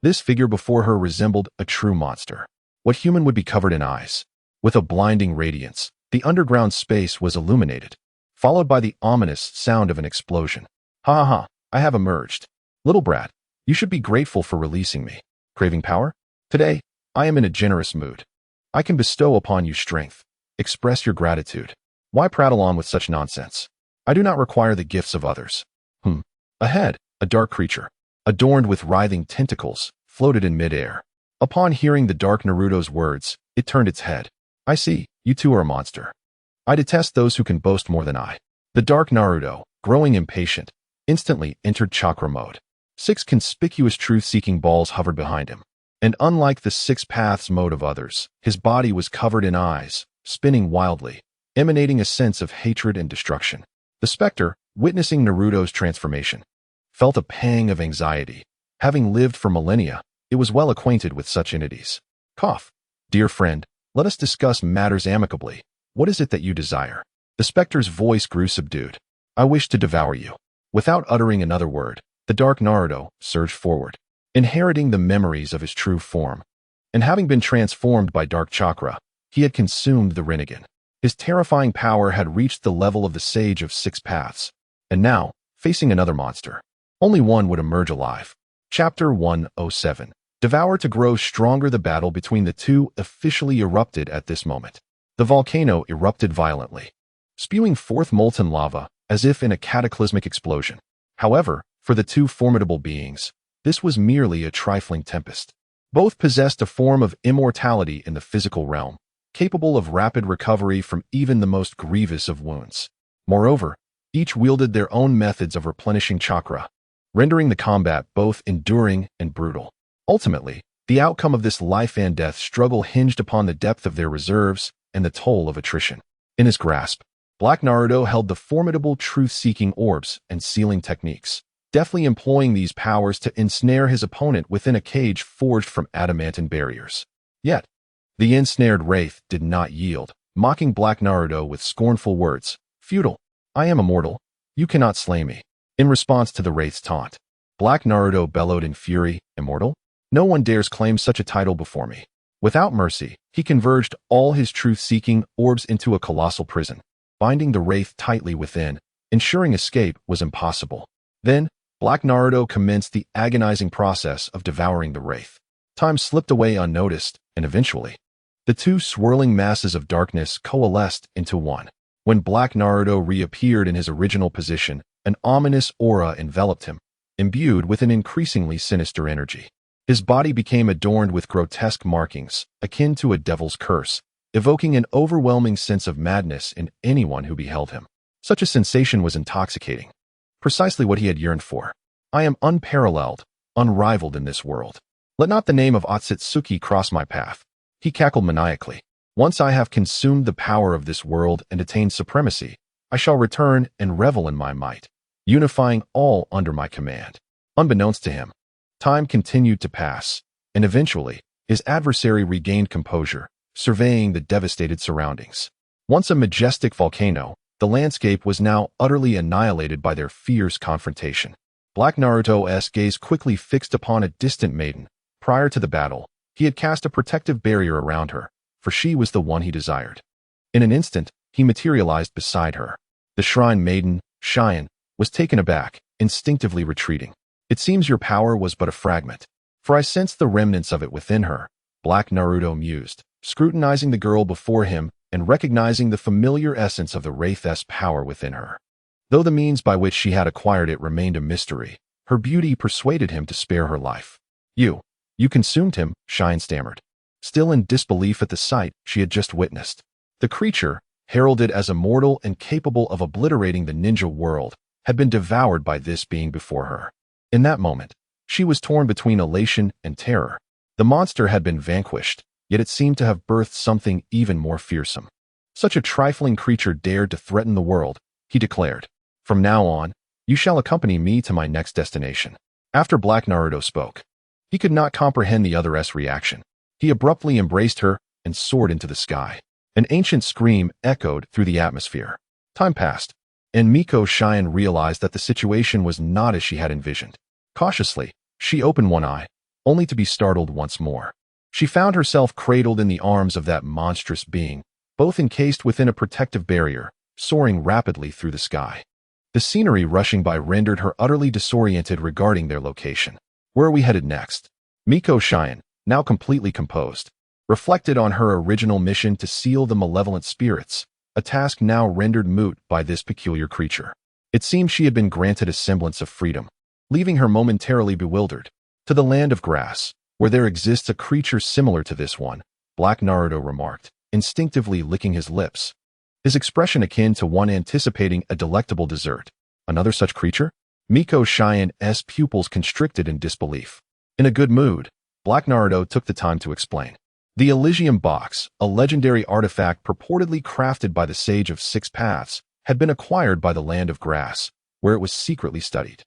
this figure before her resembled a true monster. What human would be covered in eyes? With a blinding radiance, the underground space was illuminated, followed by the ominous sound of an explosion. Ha ha ha, I have emerged. Little brat, you should be grateful for releasing me. Craving power? Today, I am in a generous mood. I can bestow upon you strength. Express your gratitude. Why prattle on with such nonsense? I do not require the gifts of others. Ahead, a dark creature, adorned with writhing tentacles, floated in midair. Upon hearing the dark Naruto's words, it turned its head. I see, you too are a monster. I detest those who can boast more than I. The dark Naruto, growing impatient, instantly entered chakra mode. 6 conspicuous truth-seeking balls hovered behind him. And unlike the 6 paths mode of others, his body was covered in eyes, spinning wildly, emanating a sense of hatred and destruction. The specter, witnessing Naruto's transformation, felt a pang of anxiety. Having lived for millennia, it was well acquainted with such entities. Cough. Dear friend, let us discuss matters amicably. What is it that you desire? The specter's voice grew subdued. I wish to devour you. Without uttering another word, the dark Naruto surged forward, inheriting the memories of his true form. And having been transformed by dark chakra, he had consumed the Rinnegan. His terrifying power had reached the level of the Sage of 6 Paths. And now, facing another monster, only one would emerge alive. Chapter 107. Devour to grow stronger. The battle between the two officially erupted at this moment. The volcano erupted violently, spewing forth molten lava as if in a cataclysmic explosion. However, for the two formidable beings, this was merely a trifling tempest. Both possessed a form of immortality in the physical realm, capable of rapid recovery from even the most grievous of wounds. Moreover, each wielded their own methods of replenishing chakra, rendering the combat both enduring and brutal. Ultimately, the outcome of this life and death struggle hinged upon the depth of their reserves and the toll of attrition. In his grasp, Black Naruto held the formidable truth-seeking orbs and sealing techniques, deftly employing these powers to ensnare his opponent within a cage forged from adamantine barriers. Yet, the ensnared wraith did not yield, mocking Black Naruto with scornful words. Futile. I am immortal. You cannot slay me. In response to the wraith's taunt, Black Naruto bellowed in fury. Immortal? No one dares claim such a title before me. Without mercy, he converged all his truth-seeking orbs into a colossal prison, binding the wraith tightly within, ensuring escape was impossible. Then, Black Naruto commenced the agonizing process of devouring the wraith. Time slipped away unnoticed, and eventually, the two swirling masses of darkness coalesced into one. When Black Naruto reappeared in his original position, an ominous aura enveloped him, imbued with an increasingly sinister energy. His body became adorned with grotesque markings, akin to a devil's curse, evoking an overwhelming sense of madness in anyone who beheld him. Such a sensation was intoxicating, precisely what he had yearned for. I am unparalleled, unrivaled in this world. Let not the name of Akatsuki cross my path. He cackled maniacally. Once I have consumed the power of this world and attained supremacy, I shall return and revel in my might, unifying all under my command. Unbeknownst to him, time continued to pass, and eventually, his adversary regained composure, surveying the devastated surroundings. Once a majestic volcano, the landscape was now utterly annihilated by their fierce confrontation. Black Naruto's gaze quickly fixed upon a distant maiden. Prior to the battle, he had cast a protective barrier around her, for she was the one he desired. In an instant, he materialized beside her. The shrine maiden, Cheyenne, was taken aback, instinctively retreating. It seems your power was but a fragment, for I sensed the remnants of it within her, Black Naruto mused, scrutinizing the girl before him and recognizing the familiar essence of the wraith's power within her. Though the means by which she had acquired it remained a mystery, her beauty persuaded him to spare her life. You consumed him, Cheyenne stammered, still in disbelief at the sight she had just witnessed. The creature, heralded as immortal and capable of obliterating the ninja world, had been devoured by this being before her. In that moment, she was torn between elation and terror. The monster had been vanquished, yet it seemed to have birthed something even more fearsome. Such a trifling creature dared to threaten the world, he declared. From now on, you shall accompany me to my next destination. After Black Naruto spoke, he could not comprehend the other's reaction. He abruptly embraced her and soared into the sky. An ancient scream echoed through the atmosphere. Time passed, and Miko Cheyenne realized that the situation was not as she had envisioned. Cautiously, she opened one eye, only to be startled once more. She found herself cradled in the arms of that monstrous being, both encased within a protective barrier, soaring rapidly through the sky. The scenery rushing by rendered her utterly disoriented regarding their location. Where are we headed next? Miko Cheyenne, now completely composed, reflected on her original mission to seal the malevolent spirits, a task now rendered moot by this peculiar creature. It seemed she had been granted a semblance of freedom, leaving her momentarily bewildered. To the land of grass, where there exists a creature similar to this one, Black Naruto remarked, instinctively licking his lips, his expression akin to one anticipating a delectable dessert. Another such creature? Miko Cheyenne's pupils constricted in disbelief. In a good mood, Black Naruto took the time to explain. The Elysium Box, a legendary artifact purportedly crafted by the Sage of Six Paths, had been acquired by the Land of Grass, where it was secretly studied.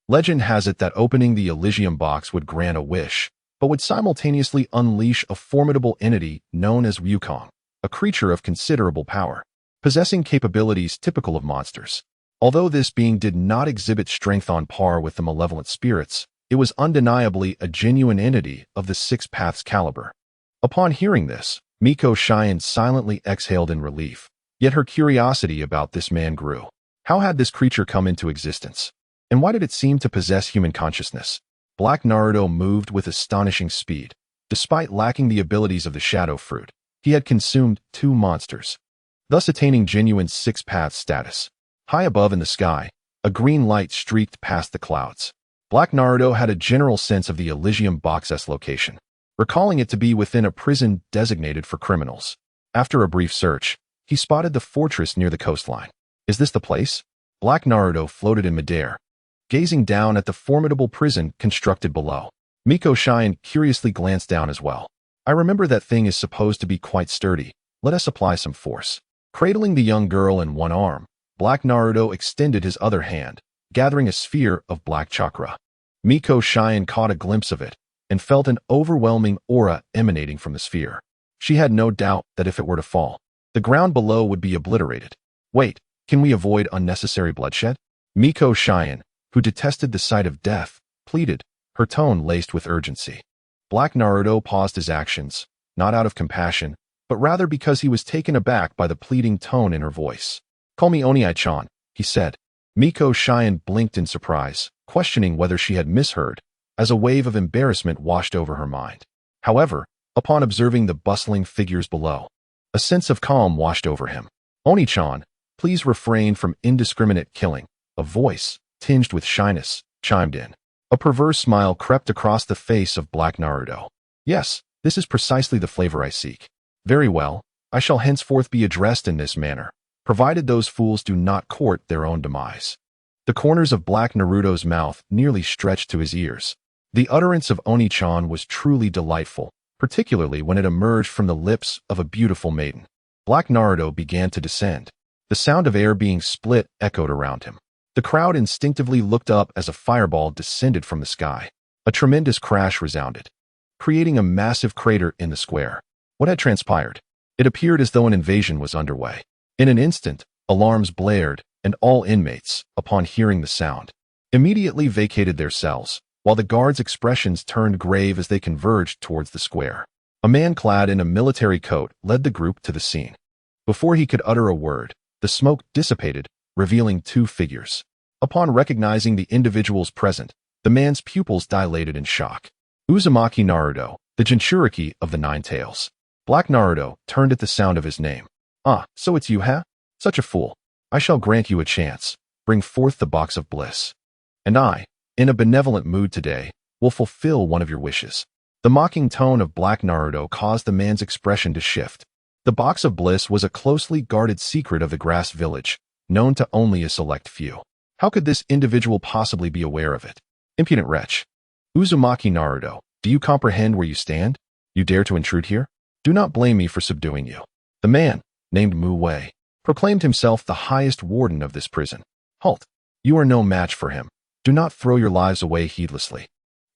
Legend has it that opening the Elysium Box would grant a wish, but would simultaneously unleash a formidable entity known as Wukong, a creature of considerable power, possessing capabilities typical of monsters. Although this being did not exhibit strength on par with the malevolent spirits, it was undeniably a genuine entity of the Six Paths caliber. Upon hearing this, Miko Cheyenne silently exhaled in relief, yet her curiosity about this man grew. How had this creature come into existence? And why did it seem to possess human consciousness? Black Naruto moved with astonishing speed. Despite lacking the abilities of the Shadow Fruit, he had consumed 2 monsters, thus attaining genuine Six Paths status. High above in the sky, a green light streaked past the clouds. Black Naruto had a general sense of the Elysium Box's location, recalling it to be within a prison designated for criminals. After a brief search, he spotted the fortress near the coastline. Is this the place? Black Naruto floated in midair, gazing down at the formidable prison constructed below. Miko Cheyenne curiously glanced down as well. I remember that thing is supposed to be quite sturdy. Let us apply some force. Cradling the young girl in one arm, Black Naruto extended his other hand, gathering a sphere of black chakra. Miko Cheyenne caught a glimpse of it and felt an overwhelming aura emanating from the sphere. She had no doubt that if it were to fall, the ground below would be obliterated. Wait, can we avoid unnecessary bloodshed? Miko Cheyenne, who detested the sight of death, pleaded, her tone laced with urgency. Black Naruto paused his actions, not out of compassion, but rather because he was taken aback by the pleading tone in her voice. Call me Oni-chan, he said. Miko Cheyenne blinked in surprise, questioning whether she had misheard, as a wave of embarrassment washed over her mind. However, upon observing the bustling figures below, a sense of calm washed over him. Oni-chan, please refrain from indiscriminate killing, a voice, tinged with shyness, chimed in. A perverse smile crept across the face of Black Naruto. Yes, this is precisely the flavor I seek. Very well, I shall henceforth be addressed in this manner, provided those fools do not court their own demise. The corners of Black Naruto's mouth nearly stretched to his ears. The utterance of Oni-chan was truly delightful, particularly when it emerged from the lips of a beautiful maiden. Black Naruto began to descend. The sound of air being split echoed around him. The crowd instinctively looked up as a fireball descended from the sky. A tremendous crash resounded, creating a massive crater in the square. What had transpired? It appeared as though an invasion was underway. In an instant, alarms blared, and all inmates, upon hearing the sound, immediately vacated their cells, while the guards' expressions turned grave as they converged towards the square. A man clad in a military coat led the group to the scene. Before he could utter a word, the smoke dissipated, revealing 2 figures. Upon recognizing the individuals present, the man's pupils dilated in shock. Uzumaki Naruto, the Jinchuriki of the 9 Tails. Black Naruto turned at the sound of his name. Ah, so it's you, huh? Such a fool. I shall grant you a chance. Bring forth the box of bliss. And I, in a benevolent mood today, will fulfill one of your wishes. The mocking tone of Black Naruto caused the man's expression to shift. The box of bliss was a closely guarded secret of the Grass Village, known to only a select few. How could this individual possibly be aware of it? Impudent wretch. Uzumaki Naruto, do you comprehend where you stand? You dare to intrude here? Do not blame me for subduing you. The man, named Mu Wei, proclaimed himself the highest warden of this prison. Halt. You are no match for him. Do not throw your lives away heedlessly.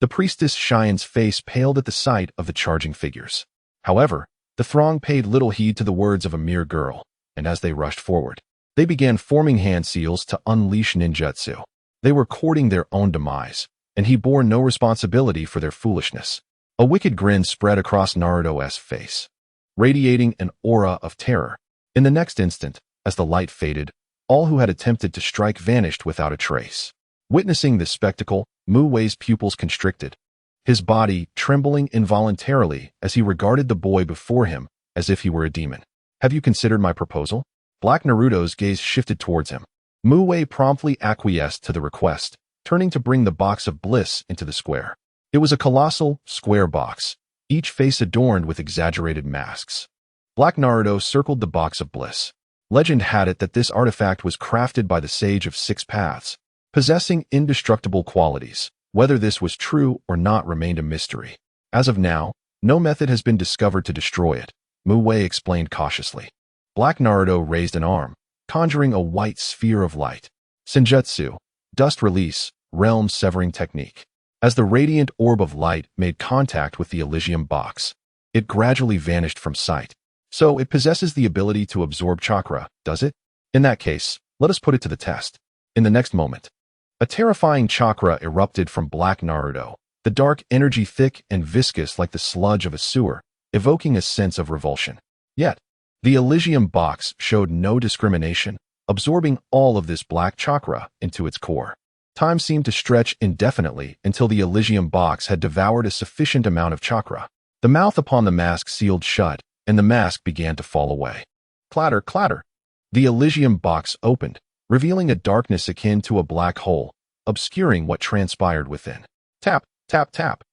The priestess Cheyenne's face paled at the sight of the charging figures. However, the throng paid little heed to the words of a mere girl, and as they rushed forward, they began forming hand seals to unleash ninjutsu. They were courting their own demise, and he bore no responsibility for their foolishness. A wicked grin spread across Naruto's face, radiating an aura of terror. In the next instant, As the light faded, all who had attempted to strike vanished without a trace. Witnessing this spectacle, Mu Wei's pupils constricted, his body trembling involuntarily as he regarded the boy before him as if he were a demon. Have you considered my proposal? Black Naruto's gaze shifted towards him. Mu Wei promptly acquiesced to the request, turning to bring the box of bliss into the square. It was a colossal, square box, each face adorned with exaggerated masks. Black Naruto circled the box of bliss. Legend had it that this artifact was crafted by the Sage of Six Paths, possessing indestructible qualities. Whether this was true or not remained a mystery. As of now, no method has been discovered to destroy it, Mu Wei explained cautiously. Black Naruto raised an arm, conjuring a white sphere of light. Senjutsu, dust release, realm severing technique. As the radiant orb of light made contact with the Elysium box, it gradually vanished from sight. So it possesses the ability to absorb chakra, does it? In that case, let us put it to the test. In the next moment, a terrifying chakra erupted from Black Naruto, the dark energy thick and viscous like the sludge of a sewer, evoking a sense of revulsion. Yet, the Elysium box showed no discrimination, absorbing all of this black chakra into its core. Time seemed to stretch indefinitely until the Elysium box had devoured a sufficient amount of chakra. The mouth upon the mask sealed shut, and the mask began to fall away. Clatter, clatter. The Elysium box opened, revealing a darkness akin to a black hole, obscuring what transpired within. Tap, tap, tap.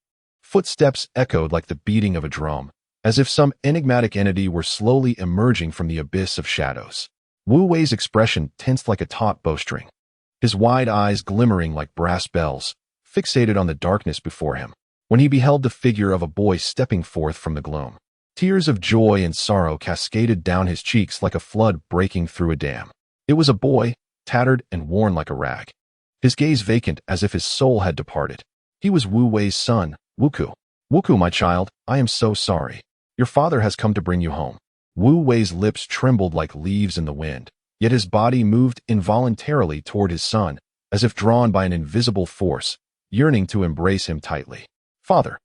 Footsteps echoed like the beating of a drum, as if some enigmatic entity were slowly emerging from the abyss of shadows. Wu Wei's expression tensed like a taut bowstring, his wide eyes glimmering like brass bells, fixated on the darkness before him. When he beheld the figure of a boy stepping forth from the gloom, tears of joy and sorrow cascaded down his cheeks like a flood breaking through a dam. It was a boy, tattered and worn like a rag, his gaze vacant as if his soul had departed. He was Wu Wei's son, Wuku. Wuku, my child, I am so sorry. Your father has come to bring you home. Wu Wei's lips trembled like leaves in the wind, yet his body moved involuntarily toward his son, as if drawn by an invisible force, yearning to embrace him tightly. Father.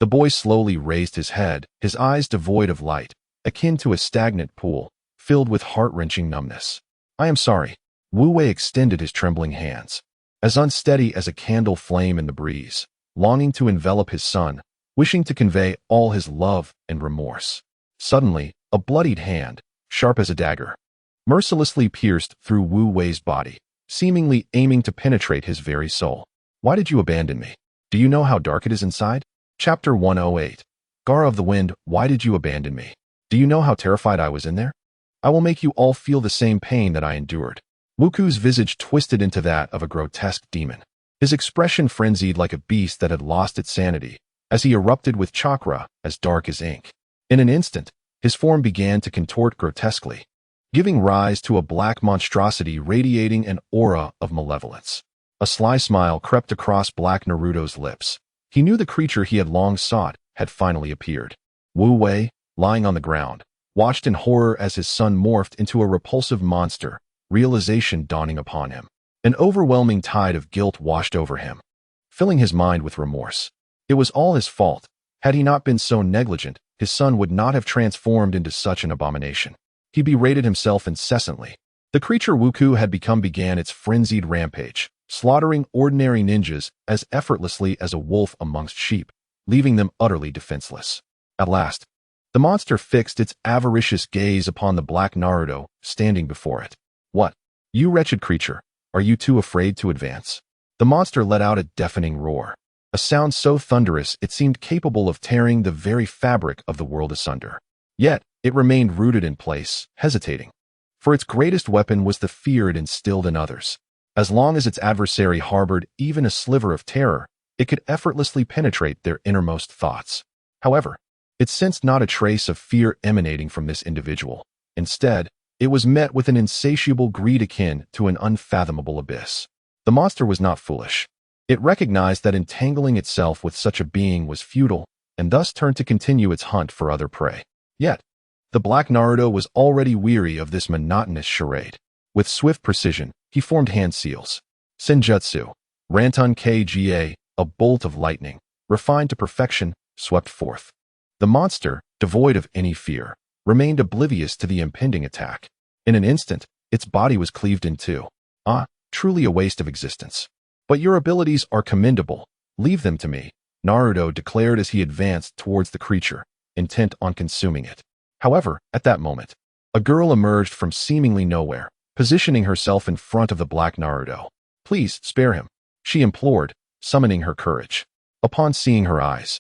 The boy slowly raised his head, his eyes devoid of light, akin to a stagnant pool, filled with heart-wrenching numbness. I am sorry. Wu Wei extended his trembling hands, as unsteady as a candle flame in the breeze, longing to envelop his son, wishing to convey all his love and remorse. Suddenly, a bloodied hand, sharp as a dagger, mercilessly pierced through Wu Wei's body, seemingly aiming to penetrate his very soul. Why did you abandon me? Do you know how dark it is inside? Chapter 108. Gara of the Wind, why did you abandon me? Do you know how terrified I was in there? I will make you all feel the same pain that I endured. Wuku's visage twisted into that of a grotesque demon, his expression frenzied like a beast that had lost its sanity, as he erupted with chakra as dark as ink. In an instant, his form began to contort grotesquely, giving rise to a black monstrosity radiating an aura of malevolence. A sly smile crept across Black Naruto's lips. He knew the creature he had long sought had finally appeared. Wu Wei, lying on the ground, watched in horror as his son morphed into a repulsive monster, realization dawning upon him. An overwhelming tide of guilt washed over him, filling his mind with remorse. It was all his fault. Had he not been so negligent, his son would not have transformed into such an abomination. He berated himself incessantly. The creature Wuku had become began its frenzied rampage, slaughtering ordinary ninjas as effortlessly as a wolf amongst sheep, leaving them utterly defenseless. At last, the monster fixed its avaricious gaze upon the Black Naruto standing before it. What? You wretched creature, are you too afraid to advance? The monster let out a deafening roar, a sound so thunderous it seemed capable of tearing the very fabric of the world asunder. Yet, it remained rooted in place, hesitating. For its greatest weapon was the fear it instilled in others. As long as its adversary harbored even a sliver of terror, it could effortlessly penetrate their innermost thoughts. However, it sensed not a trace of fear emanating from this individual. Instead, it was met with an insatiable greed akin to an unfathomable abyss. The monster was not foolish. It recognized that entangling itself with such a being was futile, and thus turned to continue its hunt for other prey. Yet, the Black Naruto was already weary of this monotonous charade. With swift precision, he formed hand seals. Senjutsu, Ranton Kga, a bolt of lightning, refined to perfection, swept forth. The monster, devoid of any fear, remained oblivious to the impending attack. In an instant, its body was cleaved in two. Ah, truly a waste of existence. But your abilities are commendable. Leave them to me, Naruto declared as he advanced towards the creature, intent on consuming it. However, at that moment, a girl emerged from seemingly nowhere, positioning herself in front of the Black Naruto. Please, spare him, she implored, summoning her courage. Upon seeing her eyes,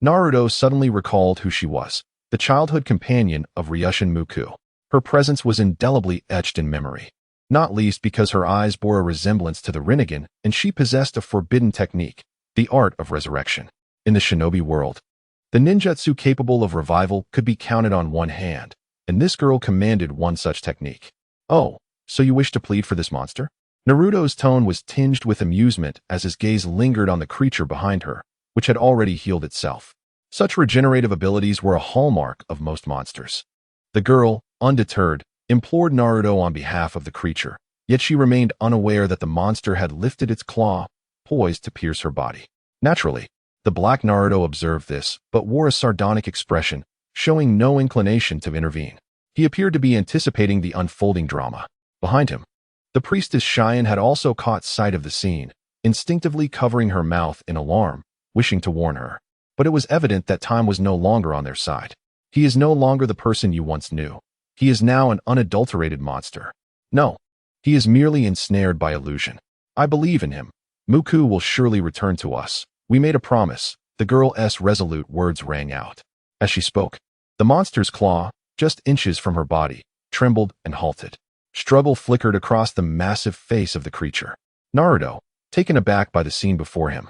Naruto suddenly recalled who she was, the childhood companion of Ryushin Muku. Her presence was indelibly etched in memory, not least because her eyes bore a resemblance to the Rinnegan and she possessed a forbidden technique, the art of resurrection. In the shinobi world, the ninjutsu capable of revival could be counted on one hand, and this girl commanded one such technique. Oh, so you wish to plead for this monster? Naruto's tone was tinged with amusement as his gaze lingered on the creature behind her, which had already healed itself. Such regenerative abilities were a hallmark of most monsters. The girl, undeterred, implored Naruto on behalf of the creature, yet she remained unaware that the monster had lifted its claw, poised to pierce her body. Naturally, the Black Naruto observed this, but wore a sardonic expression, showing no inclination to intervene. He appeared to be anticipating the unfolding drama. Behind him, the priestess Cheyenne had also caught sight of the scene, instinctively covering her mouth in alarm, wishing to warn her. But it was evident that time was no longer on their side. He is no longer the person you once knew. He is now an unadulterated monster. No, he is merely ensnared by illusion. I believe in him. Muku will surely return to us. We made a promise. The girl's resolute words rang out. As she spoke, the monster's claw, just inches from her body, trembled and halted. Struggle flickered across the massive face of the creature. Naruto, taken aback by the scene before him,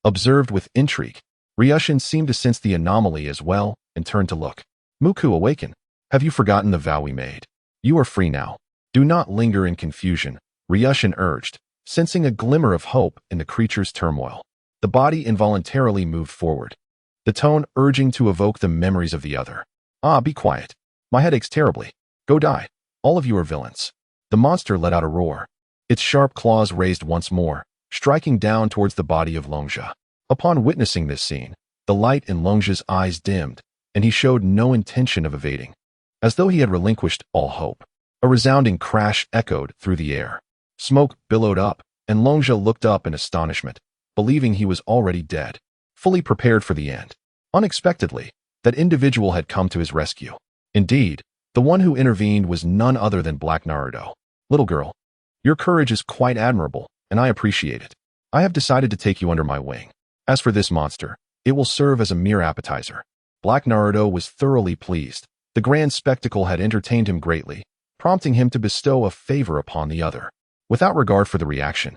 observed with intrigue. Ryushin seemed to sense the anomaly as well and turned to look. Muku, awaken. Have you forgotten the vow we made? You are free now. Do not linger in confusion, Ryushin urged, sensing a glimmer of hope in the creature's turmoil. The body involuntarily moved forward, the tone urging to evoke the memories of the other. Ah, be quiet. My head aches terribly. Go die. All of you are villains. The monster let out a roar. Its sharp claws raised once more, striking down towards the body of Longja. Upon witnessing this scene, the light in Longja's eyes dimmed, and he showed no intention of evading. As though he had relinquished all hope, a resounding crash echoed through the air. Smoke billowed up, and Longja looked up in astonishment, believing he was already dead, fully prepared for the end. Unexpectedly, that individual had come to his rescue. Indeed, the one who intervened was none other than Black Naruto. Little girl, your courage is quite admirable, and I appreciate it. I have decided to take you under my wing. As for this monster, it will serve as a mere appetizer. Black Naruto was thoroughly pleased. The grand spectacle had entertained him greatly, prompting him to bestow a favor upon the other. Without regard for the reaction,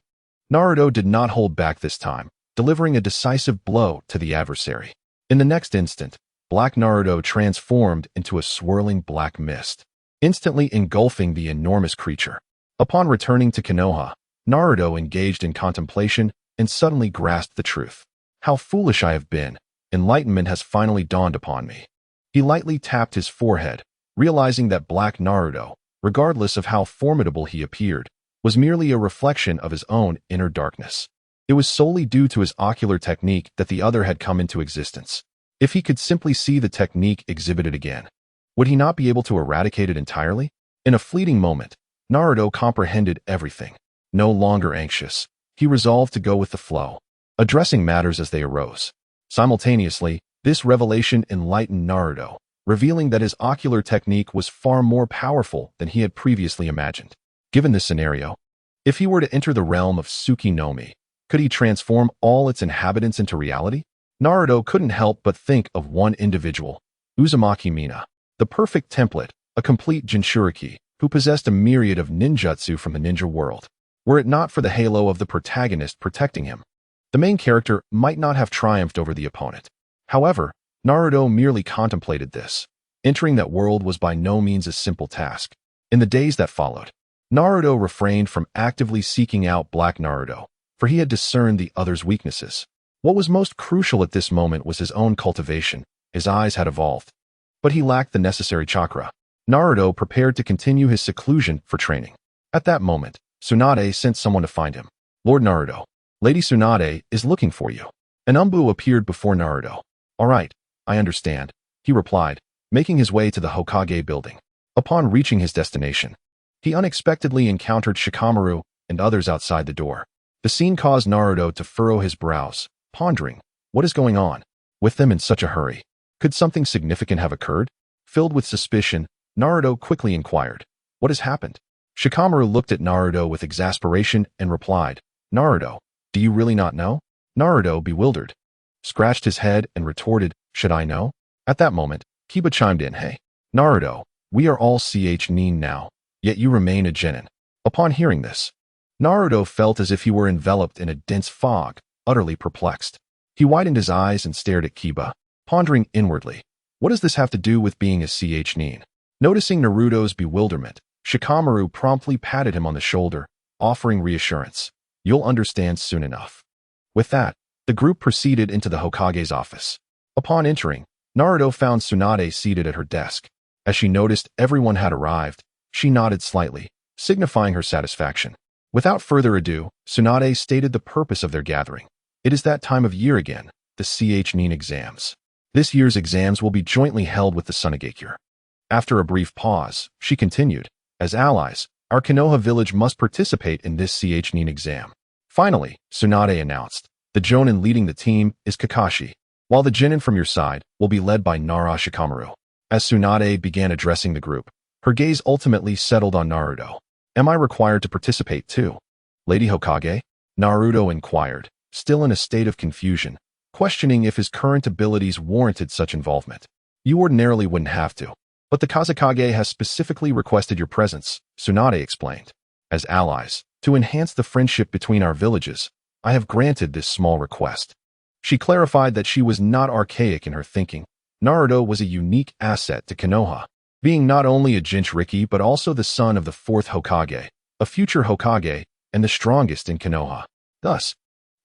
Naruto did not hold back this time, delivering a decisive blow to the adversary. In the next instant, Black Naruto transformed into a swirling black mist, instantly engulfing the enormous creature. Upon returning to Konoha, Naruto engaged in contemplation and suddenly grasped the truth. How foolish I have been. Enlightenment has finally dawned upon me. He lightly tapped his forehead, realizing that Black Naruto, regardless of how formidable he appeared, was merely a reflection of his own inner darkness. It was solely due to his ocular technique that the other had come into existence. If he could simply see the technique exhibited again, would he not be able to eradicate it entirely? In a fleeting moment, Naruto comprehended everything. No longer anxious, he resolved to go with the flow, addressing matters as they arose. Simultaneously, this revelation enlightened Naruto, revealing that his ocular technique was far more powerful than he had previously imagined. Given this scenario, if he were to enter the realm of Tsuki-no-Mi, could he transform all its inhabitants into reality? Naruto couldn't help but think of one individual, Uzumaki Mina, the perfect template, a complete Jinchuriki, who possessed a myriad of ninjutsu from the ninja world. Were it not for the halo of the protagonist protecting him, the main character might not have triumphed over the opponent. However, Naruto merely contemplated this. Entering that world was by no means a simple task. In the days that followed, Naruto refrained from actively seeking out Black Naruto, for he had discerned the other's weaknesses. What was most crucial at this moment was his own cultivation. His eyes had evolved, but he lacked the necessary chakra. Naruto prepared to continue his seclusion for training. At that moment, Tsunade sent someone to find him. Lord Naruto, Lady Tsunade is looking for you. An Umbu appeared before Naruto. All right, I understand, he replied, making his way to the Hokage building. Upon reaching his destination, he unexpectedly encountered Shikamaru and others outside the door. The scene caused Naruto to furrow his brows, pondering, what is going on with them in such a hurry? Could something significant have occurred? Filled with suspicion, Naruto quickly inquired, what has happened? Shikamaru looked at Naruto with exasperation and replied, Naruto, do you really not know? Naruto, bewildered, scratched his head and retorted, should I know? At that moment, Kiba chimed in, hey, Naruto, we are all nin now, yet you remain a genin. Upon hearing this, Naruto felt as if he were enveloped in a dense fog, utterly perplexed. He widened his eyes and stared at Kiba, pondering inwardly, what does this have to do with being a nin? Noticing Naruto's bewilderment, Shikamaru promptly patted him on the shoulder, offering reassurance. You'll understand soon enough. With that, the group proceeded into the Hokage's office. Upon entering, Naruto found Tsunade seated at her desk. As she noticed everyone had arrived, she nodded slightly, signifying her satisfaction. Without further ado, Tsunade stated the purpose of their gathering. It is that time of year again, the nin exams. This year's exams will be jointly held with the Sunagakure. After a brief pause, she continued, as allies, our Konoha village must participate in this nin exam. Finally, Tsunade announced, the jonin leading the team is Kakashi, while the genin from your side will be led by Nara Shikamaru. As Tsunade began addressing the group, her gaze ultimately settled on Naruto. Am I required to participate too? Lady Hokage? Naruto inquired, still in a state of confusion, questioning if his current abilities warranted such involvement. You ordinarily wouldn't have to, but the Kazekage has specifically requested your presence, Tsunade explained. As allies, to enhance the friendship between our villages, I have granted this small request. She clarified that she was not archaic in her thinking. Naruto was a unique asset to Konoha, being not only a Jinchuriki but also the son of the fourth Hokage, a future Hokage, and the strongest in Konoha. Thus,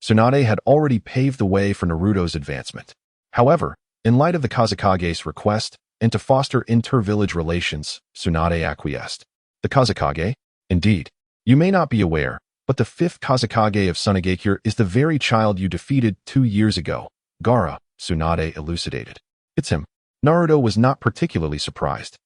Tsunade had already paved the way for Naruto's advancement. However, in light of the Kazekage's request, and to foster inter-village relations, Tsunade acquiesced. The Kazekage? Indeed. You may not be aware, but the fifth Kazekage of Sunagakure is the very child you defeated 2 years ago, Gara, Tsunade elucidated. It's him. Naruto was not particularly surprised.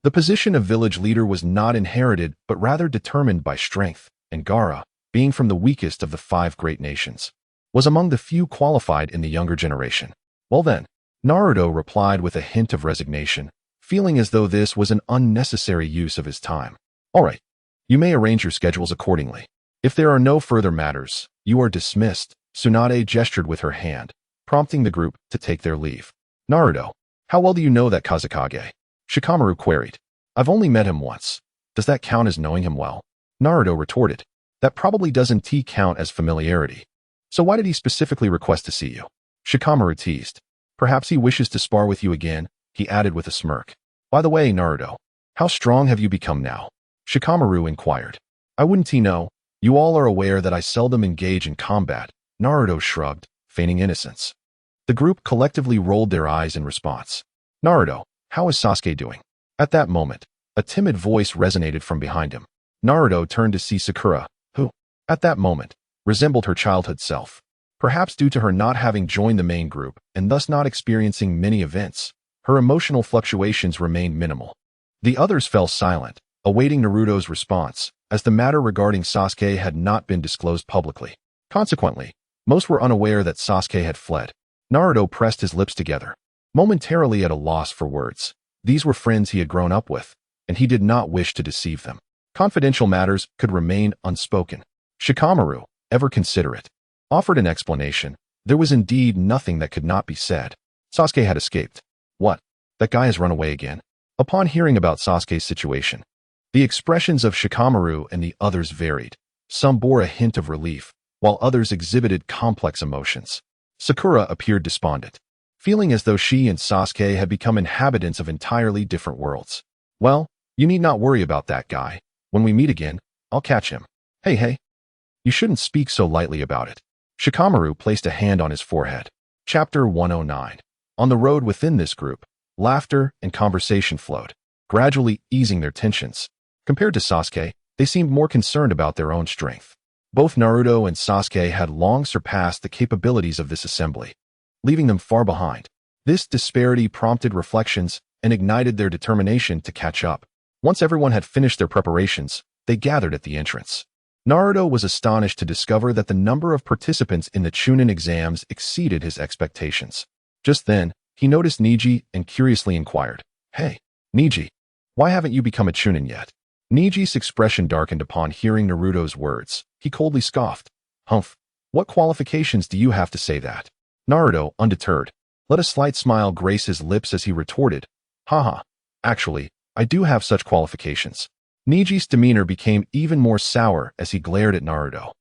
The position of village leader was not inherited but rather determined by strength, and Gara, being from the weakest of the 5 great nations, was among the few qualified in the younger generation. Well then, Naruto replied with a hint of resignation, feeling as though this was an unnecessary use of his time. All right, you may arrange your schedules accordingly. If there are no further matters, you are dismissed. Tsunade gestured with her hand, prompting the group to take their leave. Naruto, how well do you know that Kazekage? Shikamaru queried. I've only met him once. Does that count as knowing him well? Naruto retorted. That probably doesn't count as familiarity. So why did he specifically request to see you? Shikamaru teased. Perhaps he wishes to spar with you again, he added with a smirk. By the way, Naruto, how strong have you become now? Shikamaru inquired. I wouldn't know. You all are aware that I seldom engage in combat. Naruto shrugged, feigning innocence. The group collectively rolled their eyes in response. Naruto, how is Sasuke doing? At that moment, a timid voice resonated from behind him. Naruto turned to see Sakura, who, at that moment, resembled her childhood self. Perhaps due to her not having joined the main group and thus not experiencing many events, her emotional fluctuations remained minimal. The others fell silent, awaiting Naruto's response, as the matter regarding Sasuke had not been disclosed publicly. Consequently, most were unaware that Sasuke had fled. Naruto pressed his lips together, momentarily at a loss for words. These were friends he had grown up with, and he did not wish to deceive them. Confidential matters could remain unspoken. Shikamaru, ever considerate, offered an explanation. There was indeed nothing that could not be said. Sasuke had escaped. What? That guy has run away again? Upon hearing about Sasuke's situation, the expressions of Shikamaru and the others varied. Some bore a hint of relief, while others exhibited complex emotions. Sakura appeared despondent, feeling as though she and Sasuke had become inhabitants of entirely different worlds. Well, you need not worry about that guy. When we meet again, I'll catch him. Hey. You shouldn't speak so lightly about it. Shikamaru placed a hand on his forehead. Chapter 109. On the road within this group, laughter and conversation flowed, gradually easing their tensions. Compared to Sasuke, they seemed more concerned about their own strength. Both Naruto and Sasuke had long surpassed the capabilities of this assembly, leaving them far behind. This disparity prompted reflections and ignited their determination to catch up. Once everyone had finished their preparations, they gathered at the entrance. Naruto was astonished to discover that the number of participants in the Chunin exams exceeded his expectations. Just then, he noticed Neji and curiously inquired, "Hey, Neji, why haven't you become a Chunin yet?" Neji's expression darkened upon hearing Naruto's words. He coldly scoffed. "Humph, what qualifications do you have to say that?" Naruto, undeterred, let a slight smile grace his lips as he retorted, "Haha, actually, I do have such qualifications." Neji's demeanor became even more sour as he glared at Naruto.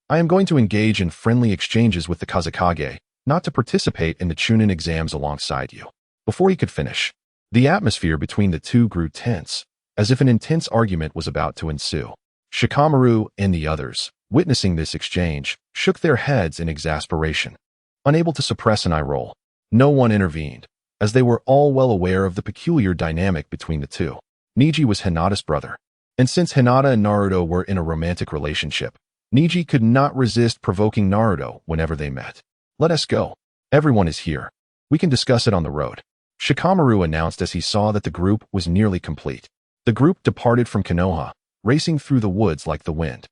"I am going to engage in friendly exchanges with the Kazekage, not to participate in the Chunin exams alongside you." Before he could finish, the atmosphere between the two grew tense, as if an intense argument was about to ensue. Shikamaru and the others, witnessing this exchange, shook their heads in exasperation. Unable to suppress an eye roll, no one intervened, as they were all well aware of the peculiar dynamic between the two. Neji was Hinata's brother, and since Hinata and Naruto were in a romantic relationship, Neji could not resist provoking Naruto whenever they met. "Let us go. Everyone is here. We can discuss it on the road," Shikamaru announced as he saw that the group was nearly complete. The group departed from Konoha, racing through the woods like the wind.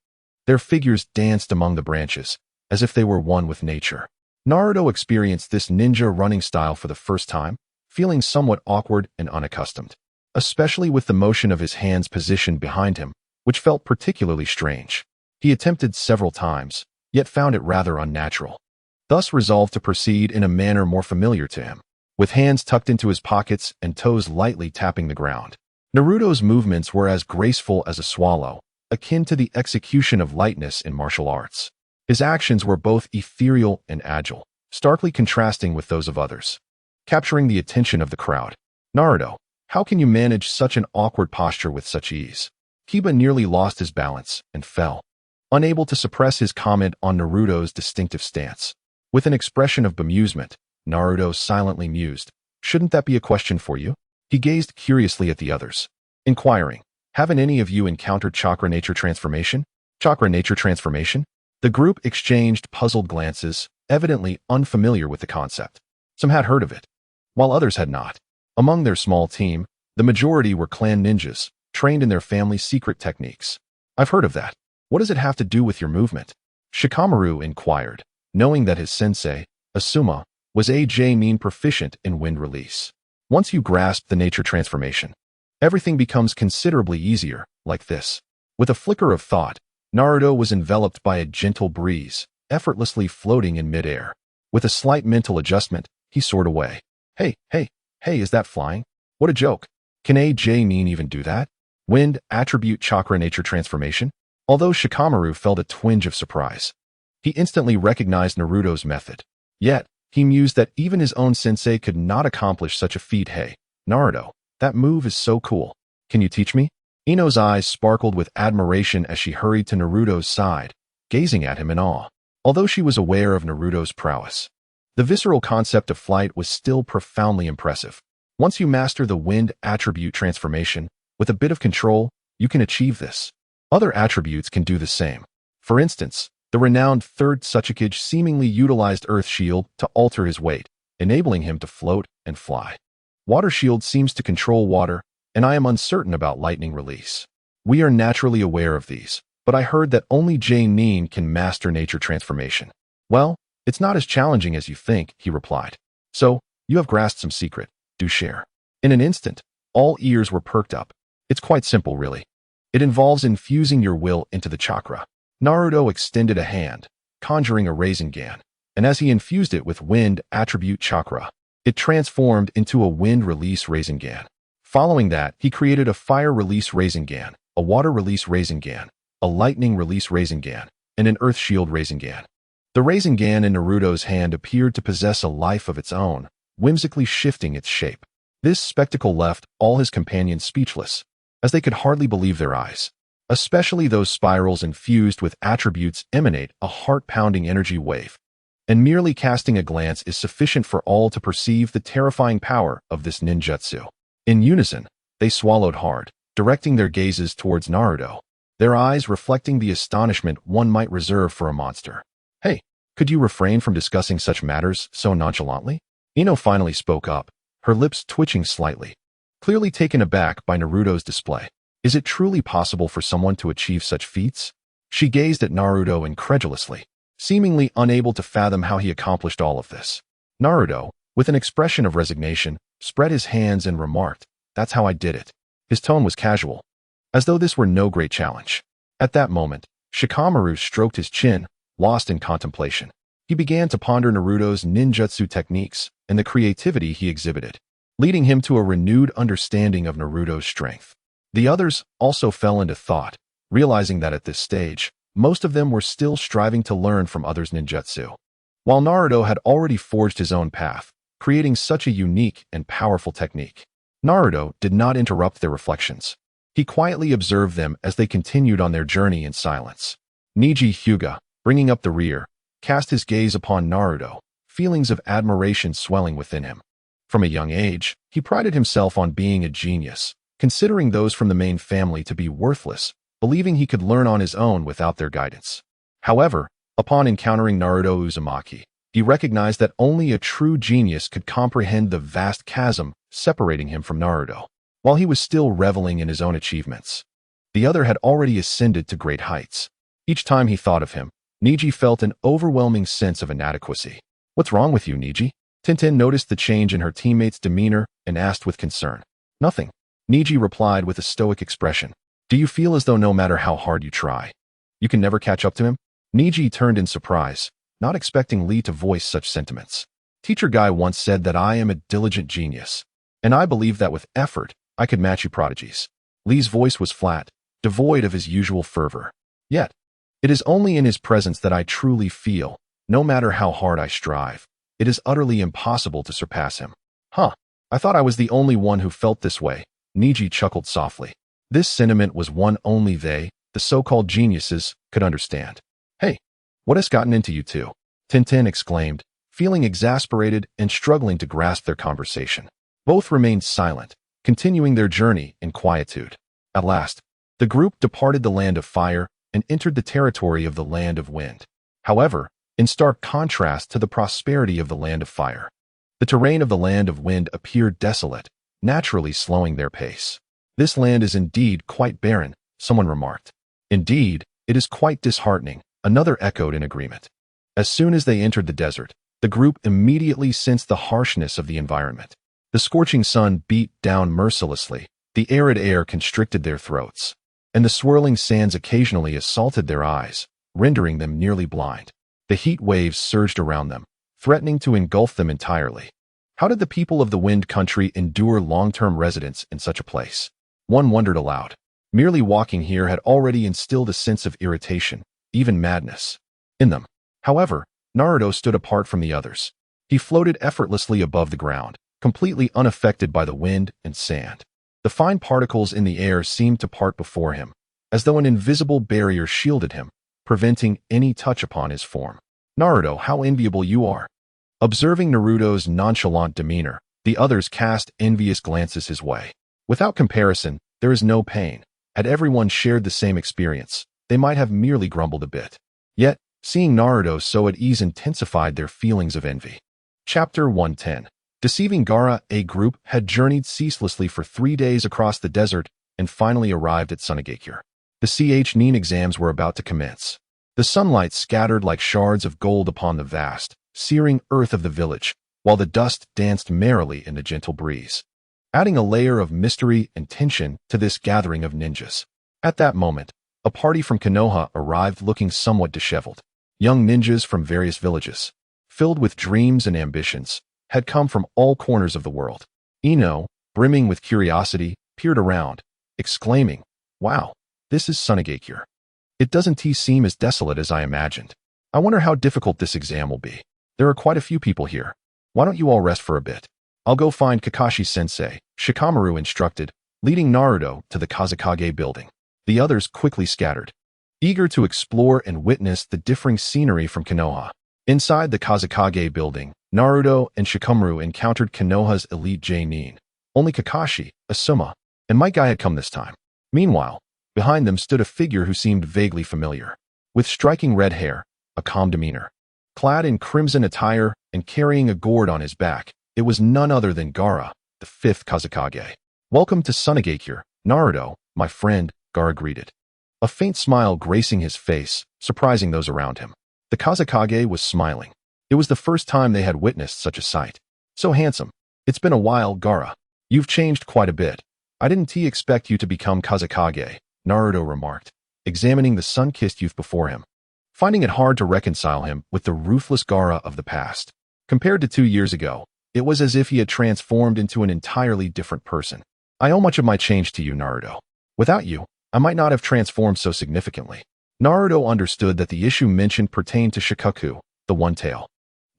Their figures danced among the branches, as if they were one with nature. Naruto experienced this ninja running style for the first time, feeling somewhat awkward and unaccustomed, especially with the motion of his hands positioned behind him, which felt particularly strange. He attempted several times, yet found it rather unnatural. Thus resolved to proceed in a manner more familiar to him, with hands tucked into his pockets and toes lightly tapping the ground. Naruto's movements were as graceful as a swallow, akin to the execution of lightness in martial arts. His actions were both ethereal and agile, starkly contrasting with those of others, capturing the attention of the crowd. "Naruto, how can you manage such an awkward posture with such ease?" Kiba nearly lost his balance and fell, unable to suppress his comment on Naruto's distinctive stance. With an expression of bemusement, Naruto silently mused, "Shouldn't that be a question for you?" He gazed curiously at the others, inquiring, "Haven't any of you encountered chakra nature transformation?" "Chakra nature transformation?" The group exchanged puzzled glances, evidently unfamiliar with the concept. Some had heard of it, while others had not. Among their small team, the majority were clan ninjas, trained in their family's secret techniques. "I've heard of that. What does it have to do with your movement?" Shikamaru inquired, knowing that his sensei, Asuma, was a mean proficient in wind release. Once you grasp the nature transformation, everything becomes considerably easier, like this. With a flicker of thought, Naruto was enveloped by a gentle breeze, effortlessly floating in midair. With a slight mental adjustment, he soared away. Hey, is that flying? What a joke. Can mean even do that? Wind attribute chakra nature transformation? Although Shikamaru felt a twinge of surprise, he instantly recognized Naruto's method. Yet, he mused that even his own sensei could not accomplish such a feat. "Hey, Naruto, that move is so cool. Can you teach me?" Ino's eyes sparkled with admiration as she hurried to Naruto's side, gazing at him in awe. Although she was aware of Naruto's prowess, the visceral concept of flight was still profoundly impressive. Once you master the wind attribute transformation, with a bit of control, you can achieve this. Other attributes can do the same. For instance, the renowned third Sasuke seemingly utilized Earth Shield to alter his weight, enabling him to float and fly. Water Shield seems to control water, and I am uncertain about lightning release. We are naturally aware of these, but I heard that only Nin can master nature transformation. Well, it's not as challenging as you think, he replied. So, you have grasped some secret. Do share. In an instant, all ears were perked up. It's quite simple, really. It involves infusing your will into the chakra. Naruto extended a hand, conjuring a Rasengan, and as he infused it with wind attribute chakra, it transformed into a wind release Rasengan. Following that, he created a fire release Rasengan, a water release Rasengan, a lightning release Rasengan, and an earth shield Rasengan. The Rasengan in Naruto's hand appeared to possess a life of its own, whimsically shifting its shape. This spectacle left all his companions speechless, as they could hardly believe their eyes. Especially those spirals infused with attributes emanate a heart-pounding energy wave, and merely casting a glance is sufficient for all to perceive the terrifying power of this ninjutsu. In unison, they swallowed hard, directing their gazes towards Naruto, their eyes reflecting the astonishment one might reserve for a monster. "Hey, could you refrain from discussing such matters so nonchalantly?" Ino finally spoke up, her lips twitching slightly, clearly taken aback by Naruto's display. Is it truly possible for someone to achieve such feats? She gazed at Naruto incredulously, seemingly unable to fathom how he accomplished all of this. Naruto, with an expression of resignation, spread his hands and remarked, "That's how I did it." His tone was casual, as though this were no great challenge. At that moment, Shikamaru stroked his chin, lost in contemplation. He began to ponder Naruto's ninjutsu techniques and the creativity he exhibited, leading him to a renewed understanding of Naruto's strength. The others also fell into thought, realizing that at this stage, most of them were still striving to learn from others' ninjutsu. While Naruto had already forged his own path, creating such a unique and powerful technique, Naruto did not interrupt their reflections. He quietly observed them as they continued on their journey in silence. Neji Hyuga, bringing up the rear, cast his gaze upon Naruto, feelings of admiration swelling within him. From a young age, he prided himself on being a genius, considering those from the main family to be worthless, believing he could learn on his own without their guidance. However, upon encountering Naruto Uzumaki, he recognized that only a true genius could comprehend the vast chasm separating him from Naruto. While he was still reveling in his own achievements, the other had already ascended to great heights. Each time he thought of him, Neji felt an overwhelming sense of inadequacy. "What's wrong with you, Neji?" Tintin noticed the change in her teammate's demeanor and asked with concern. "Nothing." Neji replied with a stoic expression. "Do you feel as though no matter how hard you try, you can never catch up to him?" Neji turned in surprise, not expecting Lee to voice such sentiments. "Teacher Guy once said that I am a diligent genius, and I believe that with effort, I could match you prodigies." Lee's voice was flat, devoid of his usual fervor. "Yet, it is only in his presence that I truly feel, no matter how hard I strive, it is utterly impossible to surpass him." "Huh, I thought I was the only one who felt this way." Neji chuckled softly. This sentiment was one only they, the so-called geniuses, could understand. "Hey, what has gotten into you two?" Tintin exclaimed, feeling exasperated and struggling to grasp their conversation. Both remained silent, continuing their journey in quietude. At last, the group departed the land of fire and entered the territory of the land of wind. However, in stark contrast to the prosperity of the land of fire, the terrain of the land of wind appeared desolate, naturally slowing their pace. "This land is indeed quite barren," someone remarked. "Indeed, it is quite disheartening," another echoed in agreement. As soon as they entered the desert, the group immediately sensed the harshness of the environment. The scorching sun beat down mercilessly, the arid air constricted their throats, and the swirling sands occasionally assaulted their eyes, rendering them nearly blind. The heat waves surged around them, threatening to engulf them entirely. How did the people of the Wind Country endure long-term residence in such a place? One wondered aloud. Merely walking here had already instilled a sense of irritation, even madness, in them. However, Naruto stood apart from the others. He floated effortlessly above the ground, completely unaffected by the wind and sand. The fine particles in the air seemed to part before him, as though an invisible barrier shielded him, preventing any touch upon his form. "Naruto, how enviable you are." Observing Naruto's nonchalant demeanor, the others cast envious glances his way. Without comparison, there is no pain. Had everyone shared the same experience, they might have merely grumbled a bit. Yet, seeing Naruto so at ease intensified their feelings of envy. Chapter 110. Deceiving Gara. A group had journeyed ceaselessly for 3 days across the desert and finally arrived at Sunagakure. The Ch-Nin exams were about to commence. The sunlight scattered like shards of gold upon the vast, searing earth of the village, while the dust danced merrily in the gentle breeze, adding a layer of mystery and tension to this gathering of ninjas. At that moment, a party from Konoha arrived looking somewhat disheveled. Young ninjas from various villages, filled with dreams and ambitions, had come from all corners of the world. Ino, brimming with curiosity, peered around, exclaiming, "Wow, this is Sunagakure. It doesn't seem as desolate as I imagined. I wonder how difficult this exam will be. There are quite a few people here. Why don't you all rest for a bit? I'll go find Kakashi-sensei," Shikamaru instructed, leading Naruto to the Kazekage building. The others quickly scattered, eager to explore and witness the differing scenery from Konoha. Inside the Kazekage building, Naruto and Shikamaru encountered Konoha's elite J-Nin. Only Kakashi, Asuma, and my guy had come this time. Meanwhile, behind them stood a figure who seemed vaguely familiar. With striking red hair, a calm demeanor, clad in crimson attire and carrying a gourd on his back, it was none other than Gara, the 5th Kazekage. "Welcome to Sunagakure," Naruto, my friend, Gara greeted. A faint smile gracing his face, surprising those around him. The Kazekage was smiling. It was the first time they had witnessed such a sight. So handsome. It's been a while, Gara. You've changed quite a bit. I didn't expect you to become Kazekage, Naruto remarked, examining the sun-kissed youth before him, finding it hard to reconcile him with the ruthless Gara of the past. Compared to 2 years ago, it was as if he had transformed into an entirely different person. I owe much of my change to you, Naruto. Without you, I might not have transformed so significantly. Naruto understood that the issue mentioned pertained to Shikaku, the One-Tail.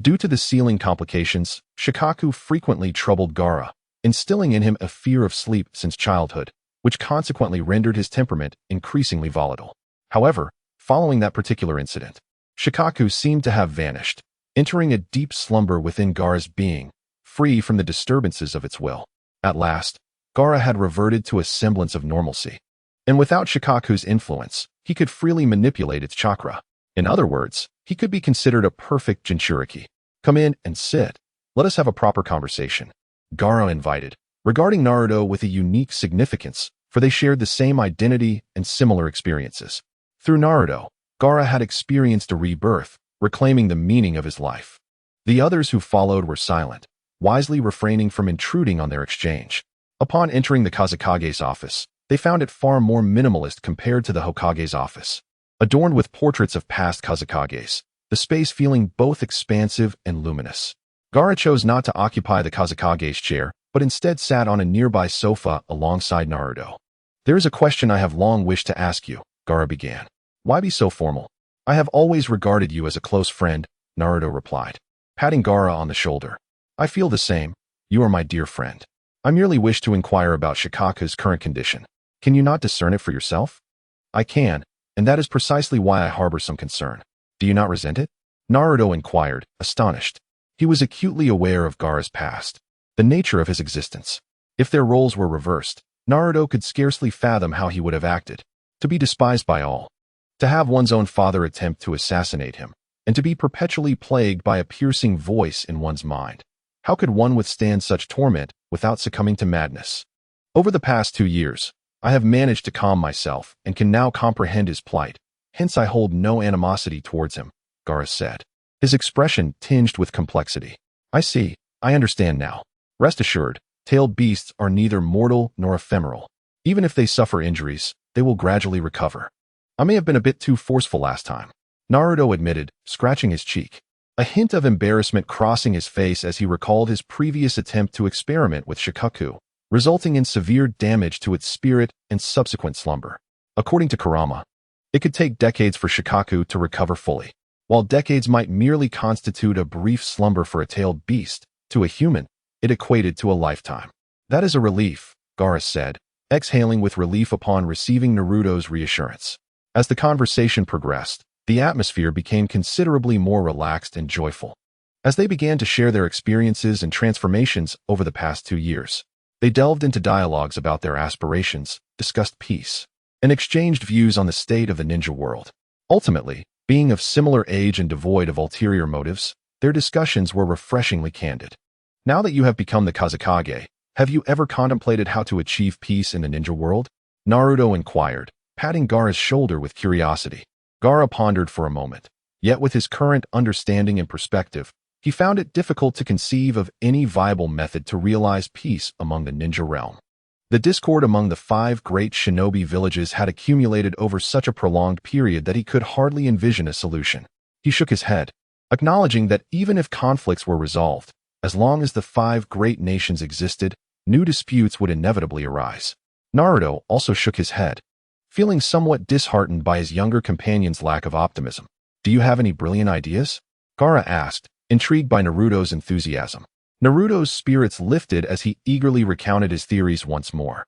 Due to the sealing complications, Shikaku frequently troubled Gara, instilling in him a fear of sleep since childhood, which consequently rendered his temperament increasingly volatile. However, following that particular incident, Shikaku seemed to have vanished, entering a deep slumber within Gara's being, free from the disturbances of its will. At last, Gara had reverted to a semblance of normalcy. And without Shikaku's influence, he could freely manipulate its chakra. In other words, he could be considered a perfect Jinchuriki. Come in and sit. Let us have a proper conversation, Gara invited, regarding Naruto with a unique significance, for they shared the same identity and similar experiences. Through Naruto, Gara had experienced a rebirth, reclaiming the meaning of his life. The others who followed were silent, wisely refraining from intruding on their exchange. Upon entering the Kazekage's office, they found it far more minimalist compared to the Hokage's office. Adorned with portraits of past Kazekages, the space feeling both expansive and luminous. Gara chose not to occupy the Kazekage's chair, but instead sat on a nearby sofa alongside Naruto. There is a question I have long wished to ask you, Gara began. Why be so formal? I have always regarded you as a close friend, Naruto replied, patting Gara on the shoulder. I feel the same. You are my dear friend. I merely wish to inquire about Shikaku's current condition. Can you not discern it for yourself? I can, and that is precisely why I harbor some concern. Do you not resent it? Naruto inquired, astonished. He was acutely aware of Gara's past, the nature of his existence. If their roles were reversed, Naruto could scarcely fathom how he would have acted. To be despised by all, to have one's own father attempt to assassinate him, and to be perpetually plagued by a piercing voice in one's mind. How could one withstand such torment without succumbing to madness? Over the past 2 years, I have managed to calm myself and can now comprehend his plight, hence I hold no animosity towards him, Gara said, his expression tinged with complexity. I see, I understand now. Rest assured, tailed beasts are neither mortal nor ephemeral. Even if they suffer injuries, they will gradually recover. I may have been a bit too forceful last time, Naruto admitted, scratching his cheek, a hint of embarrassment crossing his face as he recalled his previous attempt to experiment with Shikaku, resulting in severe damage to its spirit and subsequent slumber. According to Kurama, it could take decades for Shikaku to recover fully. While decades might merely constitute a brief slumber for a tailed beast, to a human, it equated to a lifetime. That is a relief, Gara said, exhaling with relief upon receiving Naruto's reassurance. As the conversation progressed, the atmosphere became considerably more relaxed and joyful. As they began to share their experiences and transformations over the past 2 years, they delved into dialogues about their aspirations, discussed peace, and exchanged views on the state of the ninja world. Ultimately, being of similar age and devoid of ulterior motives, their discussions were refreshingly candid. Now that you have become the Kazekage, have you ever contemplated how to achieve peace in the ninja world? Naruto inquired, patting Gara's shoulder with curiosity. Gara pondered for a moment, yet with his current understanding and perspective, he found it difficult to conceive of any viable method to realize peace among the ninja realm. The discord among the 5 great shinobi villages had accumulated over such a prolonged period that he could hardly envision a solution. He shook his head, acknowledging that even if conflicts were resolved, as long as the 5 great nations existed, new disputes would inevitably arise. Naruto also shook his head, feeling somewhat disheartened by his younger companion's lack of optimism. Do you have any brilliant ideas? Gara asked, intrigued by Naruto's enthusiasm. Naruto's spirits lifted as he eagerly recounted his theories once more.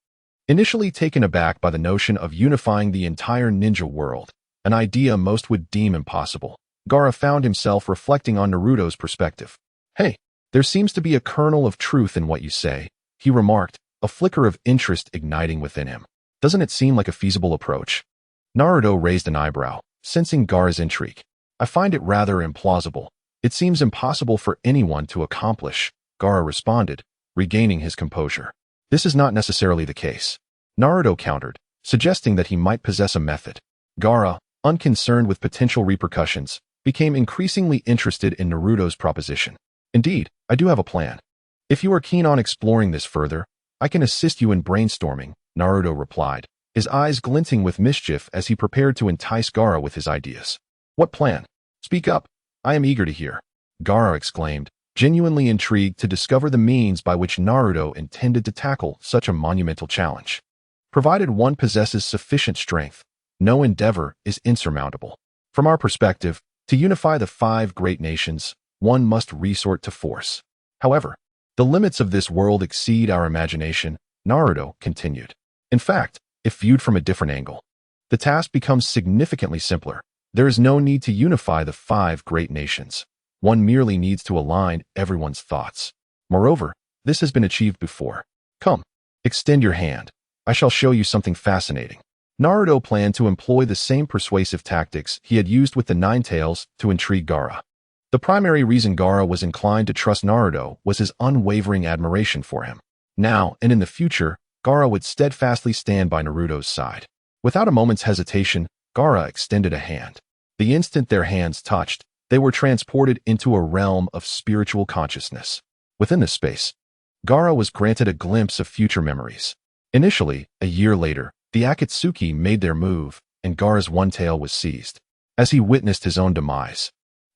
Initially taken aback by the notion of unifying the entire ninja world, an idea most would deem impossible, Gara found himself reflecting on Naruto's perspective. Hey, there seems to be a kernel of truth in what you say, he remarked, a flicker of interest igniting within him. Doesn't it seem like a feasible approach? Naruto raised an eyebrow, sensing Gara's intrigue. I find it rather implausible. It seems impossible for anyone to accomplish, Gara responded, regaining his composure. This is not necessarily the case. Naruto countered, suggesting that he might possess a method. Gara, unconcerned with potential repercussions, became increasingly interested in Naruto's proposition. Indeed, I do have a plan. If you are keen on exploring this further, I can assist you in brainstorming, Naruto replied, his eyes glinting with mischief as he prepared to entice Gara with his ideas. What plan? Speak up. I am eager to hear. Gara exclaimed, genuinely intrigued to discover the means by which Naruto intended to tackle such a monumental challenge. Provided one possesses sufficient strength, no endeavor is insurmountable. From our perspective, to unify the 5 great nations, one must resort to force. However, the limits of this world exceed our imagination, Naruto continued. In fact, if viewed from a different angle, the task becomes significantly simpler. There is no need to unify the 5 great nations. One merely needs to align everyone's thoughts. Moreover, this has been achieved before. Come, extend your hand. I shall show you something fascinating. Naruto planned to employ the same persuasive tactics he had used with the Nine Tails to intrigue Gara. The primary reason Gara was inclined to trust Naruto was his unwavering admiration for him. Now and in the future, Gara would steadfastly stand by Naruto's side. Without a moment's hesitation, Gara extended a hand. The instant their hands touched, they were transported into a realm of spiritual consciousness. Within this space, Gara was granted a glimpse of future memories. Initially, a year later, the Akatsuki made their move, and Gara's one tail was seized. As he witnessed his own demise,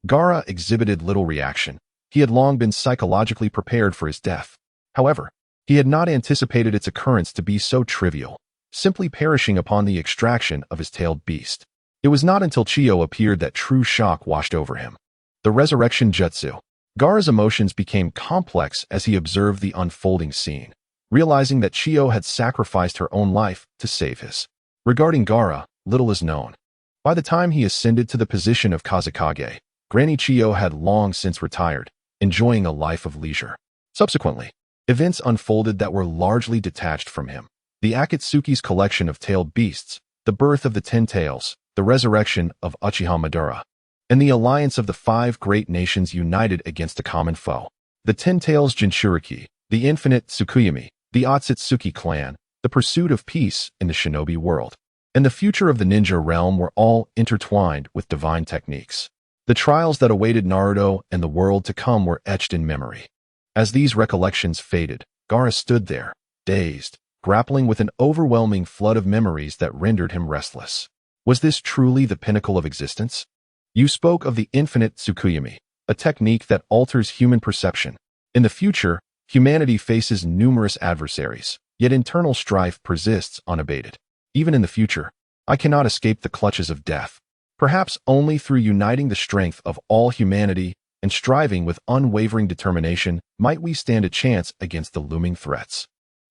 Gara exhibited little reaction. He had long been psychologically prepared for his death. However, he had not anticipated its occurrence to be so trivial, simply perishing upon the extraction of his tailed beast. It was not until Chiyo appeared that true shock washed over him. The resurrection jutsu. Gara's emotions became complex as he observed the unfolding scene, realizing that Chiyo had sacrificed her own life to save his. Regarding Gara, little is known. By the time he ascended to the position of Kazekage, Granny Chiyo had long since retired, enjoying a life of leisure. Subsequently, events unfolded that were largely detached from him. The Akatsuki's collection of tailed beasts, the birth of the 10 Tails, the resurrection of Uchiha Madara, and the alliance of the 5 great nations united against a common foe. The 10 Tails Jinchuriki, the infinite Tsukuyomi, the Otsutsuki clan, the pursuit of peace in the shinobi world, and the future of the ninja realm were all intertwined with divine techniques. The trials that awaited Naruto and the world to come were etched in memory. As these recollections faded, Gara stood there, dazed, grappling with an overwhelming flood of memories that rendered him restless. Was this truly the pinnacle of existence? You spoke of the infinite Tsukuyomi, a technique that alters human perception. In the future, humanity faces numerous adversaries, yet internal strife persists unabated. Even in the future, I cannot escape the clutches of death. Perhaps only through uniting the strength of all humanity and striving with unwavering determination might we stand a chance against the looming threats.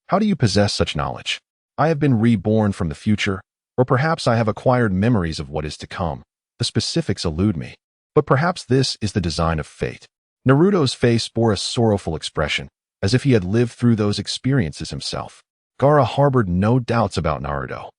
How do you possess such knowledge? I have been reborn from the future, or perhaps I have acquired memories of what is to come. The specifics elude me, but perhaps this is the design of fate. Naruto's face bore a sorrowful expression, as if he had lived through those experiences himself. Gara harbored no doubts about Naruto.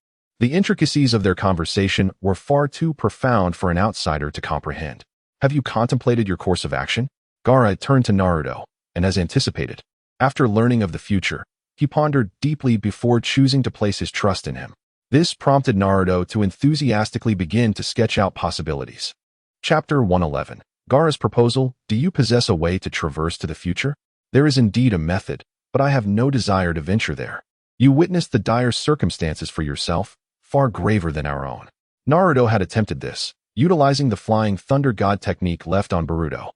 The intricacies of their conversation were far too profound for an outsider to comprehend. Have you contemplated your course of action? Gara turned to Naruto, and as anticipated, after learning of the future, he pondered deeply before choosing to place his trust in him. This prompted Naruto to enthusiastically begin to sketch out possibilities. Chapter 111. Gara's proposal. Do you possess a way to traverse to the future? There is indeed a method, but I have no desire to venture there. You witnessed the dire circumstances for yourself, far graver than our own. Naruto had attempted this, utilizing the flying thunder god technique left on Boruto.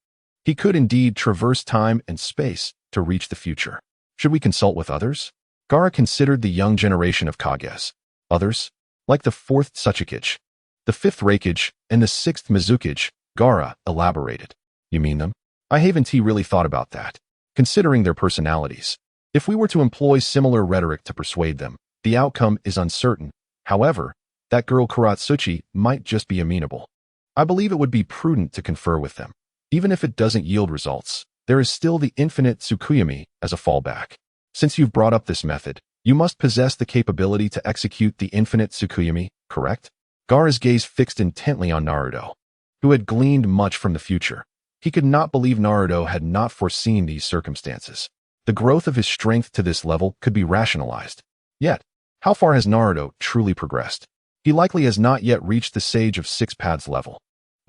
He could indeed traverse time and space to reach the future. Should we consult with others? Gara considered the young generation of Kages. Others, like the 4th Tsuchikage, the 5th Raikage, and the 6th Mizukage, Gara elaborated. You mean them? I haven't really thought about that. Considering their personalities, if we were to employ similar rhetoric to persuade them, the outcome is uncertain. However, that girl Karatsuchi might just be amenable. I believe it would be prudent to confer with them. Even if it doesn't yield results, there is still the infinite Tsukuyomi as a fallback. Since you've brought up this method, you must possess the capability to execute the infinite Tsukuyomi, correct? Gara's gaze fixed intently on Naruto, who had gleaned much from the future. He could not believe Naruto had not foreseen these circumstances. The growth of his strength to this level could be rationalized. Yet, How far has Naruto truly progressed? He likely has not yet reached the Sage of Six Paths level.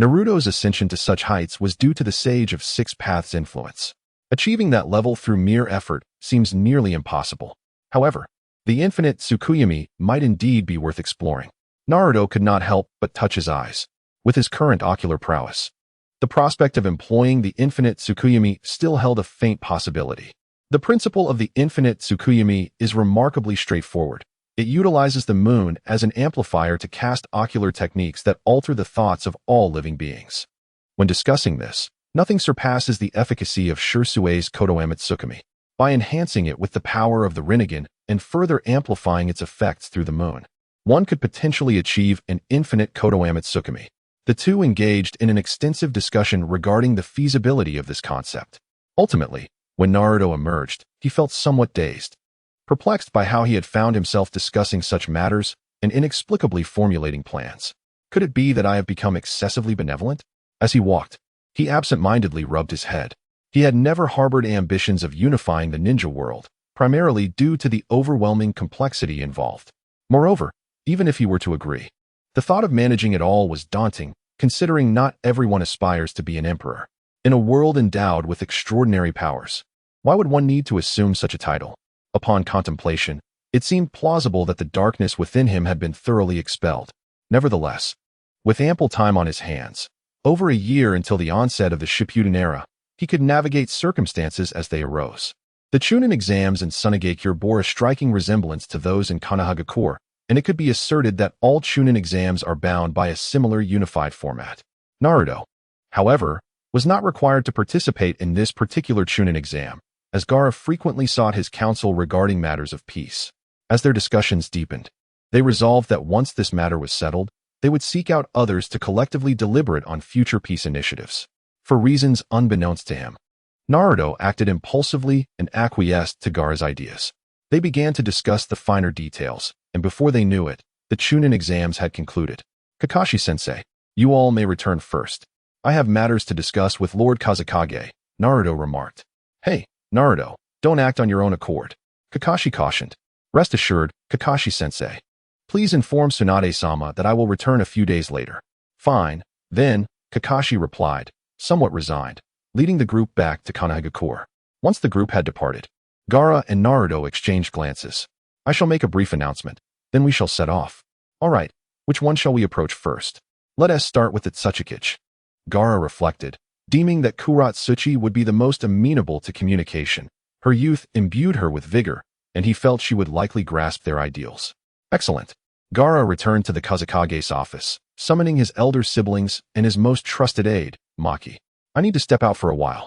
Naruto's ascension to such heights was due to the Sage of Six Paths influence. Achieving that level through mere effort seems nearly impossible. However, the infinite Tsukuyomi might indeed be worth exploring. Naruto could not help but touch his eyes. With his current ocular prowess, the prospect of employing the infinite Tsukuyomi still held a faint possibility. The principle of the infinite Tsukuyomi is remarkably straightforward. It utilizes the moon as an amplifier to cast ocular techniques that alter the thoughts of all living beings. When discussing this, nothing surpasses the efficacy of Shursue's Kodoame Tsukumi. By enhancing it with the power of the Rinnegan and further amplifying its effects through the moon, one could potentially achieve an infinite Kodoame Tsukumi. The two engaged in an extensive discussion regarding the feasibility of this concept. Ultimately, when Naruto emerged, he felt somewhat dazed. Perplexed by how he had found himself discussing such matters and inexplicably formulating plans. Could it be that I have become excessively benevolent? As he walked, he absent-mindedly rubbed his head. He had never harbored ambitions of unifying the ninja world, primarily due to the overwhelming complexity involved. Moreover, even if he were to agree, the thought of managing it all was daunting, considering not everyone aspires to be an emperor. In a world endowed with extraordinary powers, why would one need to assume such a title? Upon contemplation, it seemed plausible that the darkness within him had been thoroughly expelled. Nevertheless, with ample time on his hands, over a year until the onset of the Shippuden era, he could navigate circumstances as they arose. The Chunin exams in Sunagakure bore a striking resemblance to those in Konohagakure, and it could be asserted that all Chunin exams are bound by a similar unified format. Naruto, however, was not required to participate in this particular Chunin exam, as Gara frequently sought his counsel regarding matters of peace. As their discussions deepened, they resolved that once this matter was settled, they would seek out others to collectively deliberate on future peace initiatives. For reasons unbeknownst to him, Naruto acted impulsively and acquiesced to Gara's ideas. They began to discuss the finer details, and before they knew it, the Chunin exams had concluded. Kakashi-sensei, you all may return first. I have matters to discuss with Lord Kazekage, Naruto remarked. Hey, Naruto, don't act on your own accord, Kakashi cautioned. Rest assured, Kakashi-sensei. Please inform Tsunade-sama that I will return a few days later. Fine, then, Kakashi replied, somewhat resigned, leading the group back to Konohagakure. Once the group had departed, Gara and Naruto exchanged glances. I shall make a brief announcement, then we shall set off. All right, which one shall we approach first? Let us start with the Tsuchikage. Gara reflected, deeming that Kuratsuchi would be the most amenable to communication. Her youth imbued her with vigor, and he felt she would likely grasp their ideals. Excellent. Gara returned to the Kazekage's office, summoning his elder siblings and his most trusted aide, Maki. I need to step out for a while.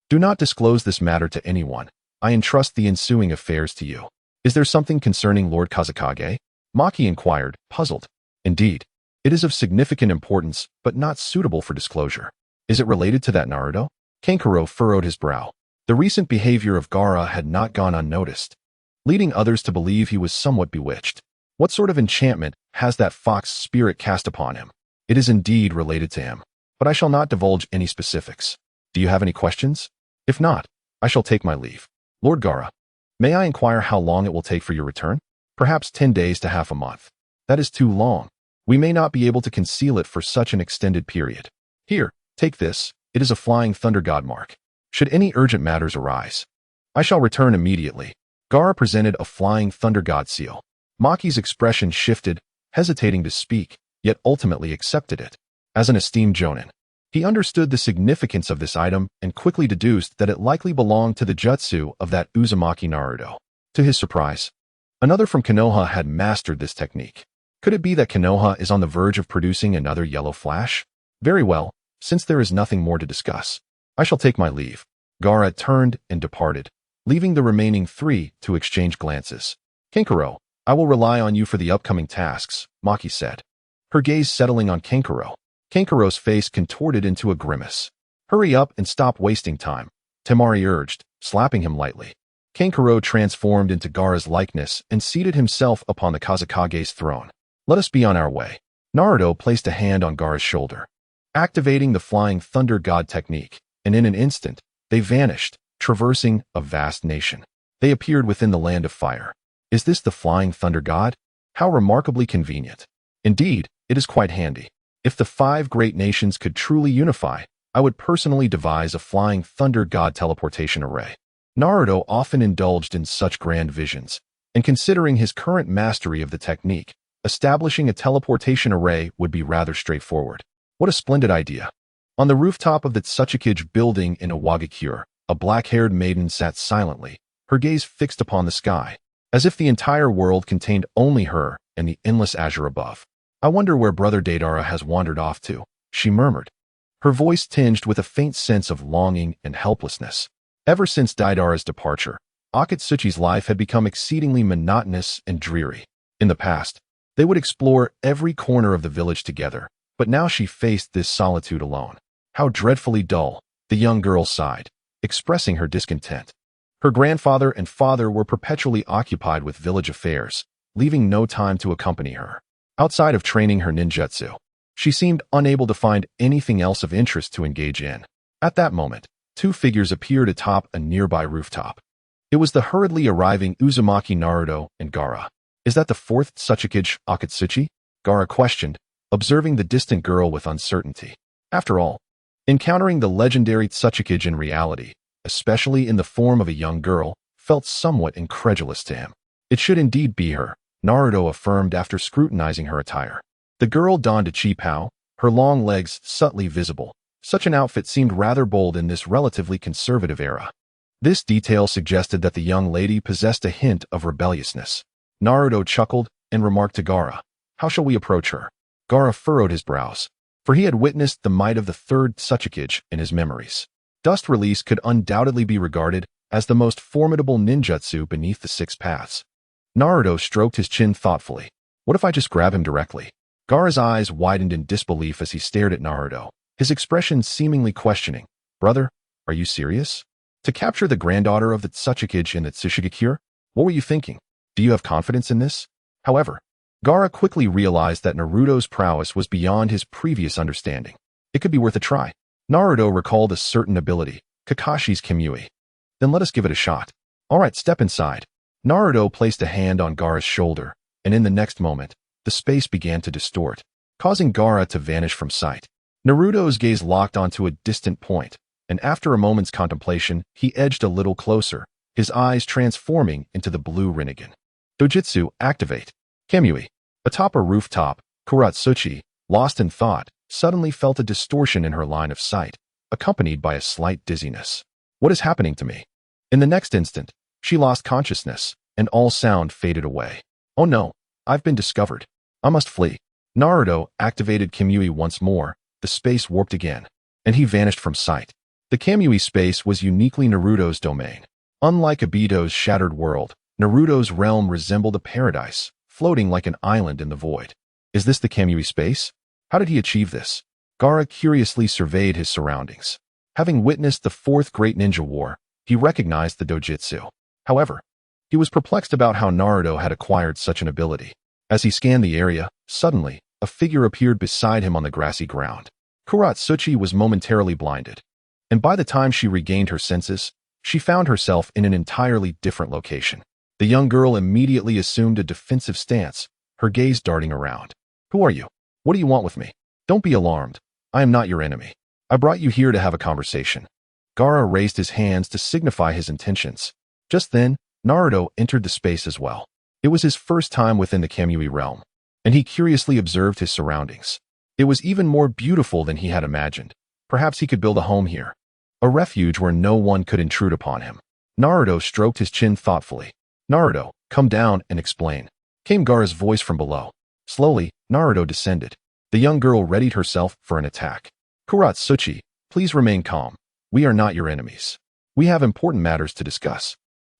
Do not disclose this matter to anyone. I entrust the ensuing affairs to you. Is there something concerning Lord Kazekage? Maki inquired, puzzled. Indeed, it is of significant importance, but not suitable for disclosure. Is it related to that Naruto? Kankuro furrowed his brow. The recent behavior of Gara had not gone unnoticed, leading others to believe he was somewhat bewitched. What sort of enchantment has that fox spirit cast upon him? It is indeed related to him, but I shall not divulge any specifics. Do you have any questions? If not, I shall take my leave. Lord Gara, may I inquire how long it will take for your return? Perhaps 10 days to half a month. That is too long. We may not be able to conceal it for such an extended period. Here, take this. It is a flying thunder god mark. Should any urgent matters arise, I shall return immediately. Gara presented a flying thunder god seal. Maki's expression shifted, hesitating to speak, yet ultimately accepted it. As an esteemed jonin, he understood the significance of this item and quickly deduced that it likely belonged to the jutsu of that Uzumaki Naruto. To his surprise, another from Konoha had mastered this technique. Could it be that Konoha is on the verge of producing another yellow flash? Very well, since there is nothing more to discuss, I shall take my leave. Gara turned and departed, leaving the remaining three to exchange glances. Kankuro, I will rely on you for the upcoming tasks, Maki said, her gaze settling on Kankuro. Kankuro's face contorted into a grimace. Hurry up and stop wasting time, Temari urged, slapping him lightly. Kankuro transformed into Gara's likeness and seated himself upon the Kazekage's throne. Let us be on our way. Naruto placed a hand on Gara's shoulder, activating the flying thunder god technique, and in an instant, they vanished, traversing a vast nation. They appeared within the land of fire. Is this the flying thunder god? How remarkably convenient. Indeed, it is quite handy. If the 5 great nations could truly unify, I would personally devise a flying thunder god teleportation array. Naruto often indulged in such grand visions, and considering his current mastery of the technique, establishing a teleportation array would be rather straightforward. What a splendid idea. On the rooftop of the Tsukage building in Awakens, a black-haired maiden sat silently, her gaze fixed upon the sky, as if the entire world contained only her and the endless azure above. I wonder where Brother Deidara has wandered off to, she murmured, her voice tinged with a faint sense of longing and helplessness. Ever since Deidara's departure, Akatsuki's life had become exceedingly monotonous and dreary. In the past, they would explore every corner of the village together, but now she faced this solitude alone. How dreadfully dull, the young girl sighed, expressing her discontent. Her grandfather and father were perpetually occupied with village affairs, leaving no time to accompany her. Outside of training her ninjutsu, she seemed unable to find anything else of interest to engage in. At that moment, 2 figures appeared atop a nearby rooftop. It was the hurriedly arriving Uzumaki Naruto and Gara. Is that the 4th Tsukage Akatsuki? Gara questioned, observing the distant girl with uncertainty. After all, encountering the legendary Tsukage in reality, especially in the form of a young girl, felt somewhat incredulous to him. It should indeed be her, Naruto affirmed after scrutinizing her attire. The girl donned a qipao, her long legs subtly visible. Such an outfit seemed rather bold in this relatively conservative era. This detail suggested that the young lady possessed a hint of rebelliousness. Naruto chuckled and remarked to Gara, "How shall we approach her?" Gara furrowed his brows, for he had witnessed the might of the 3rd Tsukage in his memories. Dust Release could undoubtedly be regarded as the most formidable ninjutsu beneath the 6 paths. Naruto stroked his chin thoughtfully. What if I just grab him directly? Gara's eyes widened in disbelief as he stared at Naruto, his expression seemingly questioning. Brother, are you serious? To capture the granddaughter of the Tsukage in the Tsukage? What were you thinking? Do you have confidence in this? However, Gara quickly realized that Naruto's prowess was beyond his previous understanding. It could be worth a try. Naruto recalled a certain ability, Kakashi's Kimui. Then let us give it a shot. All right, step inside. Naruto placed a hand on Gara's shoulder, and in the next moment, the space began to distort, causing Gara to vanish from sight. Naruto's gaze locked onto a distant point, and after a moment's contemplation, he edged a little closer, his eyes transforming into the blue Rinnegan. Dojutsu, activate. Kimui. Atop a rooftop, Kuratsuchi, lost in thought, suddenly felt a distortion in her line of sight, accompanied by a slight dizziness. What is happening to me? In the next instant, she lost consciousness, and all sound faded away. Oh no, I've been discovered. I must flee. Naruto activated Kimui once more, the space warped again, and he vanished from sight. The Kamui space was uniquely Naruto's domain. Unlike Obito's shattered world, Naruto's realm resembled a paradise, floating like an island in the void. Is this the Kamui space? How did he achieve this? Gara curiously surveyed his surroundings. Having witnessed the 4th Great Ninja War, he recognized the dojutsu. However, he was perplexed about how Naruto had acquired such an ability. As he scanned the area, suddenly, a figure appeared beside him on the grassy ground. Kuratsuchi was momentarily blinded, and by the time she regained her senses, she found herself in an entirely different location. The young girl immediately assumed a defensive stance, her gaze darting around. Who are you? What do you want with me? Don't be alarmed. I am not your enemy. I brought you here to have a conversation. Gara raised his hands to signify his intentions. Just then, Naruto entered the space as well. It was his first time within the Kamui realm, and he curiously observed his surroundings. It was even more beautiful than he had imagined. Perhaps he could build a home here, a refuge where no one could intrude upon him. Naruto stroked his chin thoughtfully. Naruto, come down and explain, came Gara's voice from below. Slowly, Naruto descended. The young girl readied herself for an attack. Kuratsuchi, please remain calm. We are not your enemies. We have important matters to discuss.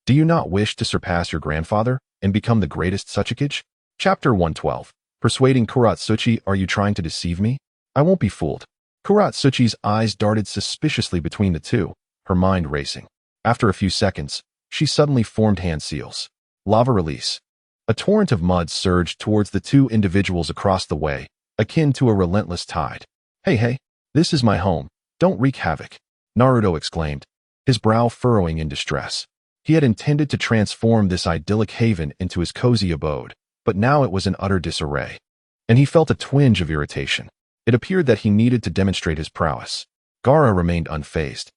Do you not wish to surpass your grandfather and become the greatest Tsukage? Chapter 112. Persuading Kuratsuchi, are you trying to deceive me? I won't be fooled. Kuratsuchi's eyes darted suspiciously between the two, her mind racing. After a few seconds, she suddenly formed hand seals. Lava release. A torrent of mud surged towards the two individuals across the way, akin to a relentless tide. Hey, this is my home. Don't wreak havoc, Naruto exclaimed, his brow furrowing in distress. He had intended to transform this idyllic haven into his cozy abode, but now it was in utter disarray. And he felt a twinge of irritation. It appeared that he needed to demonstrate his prowess. Gara remained unfazed,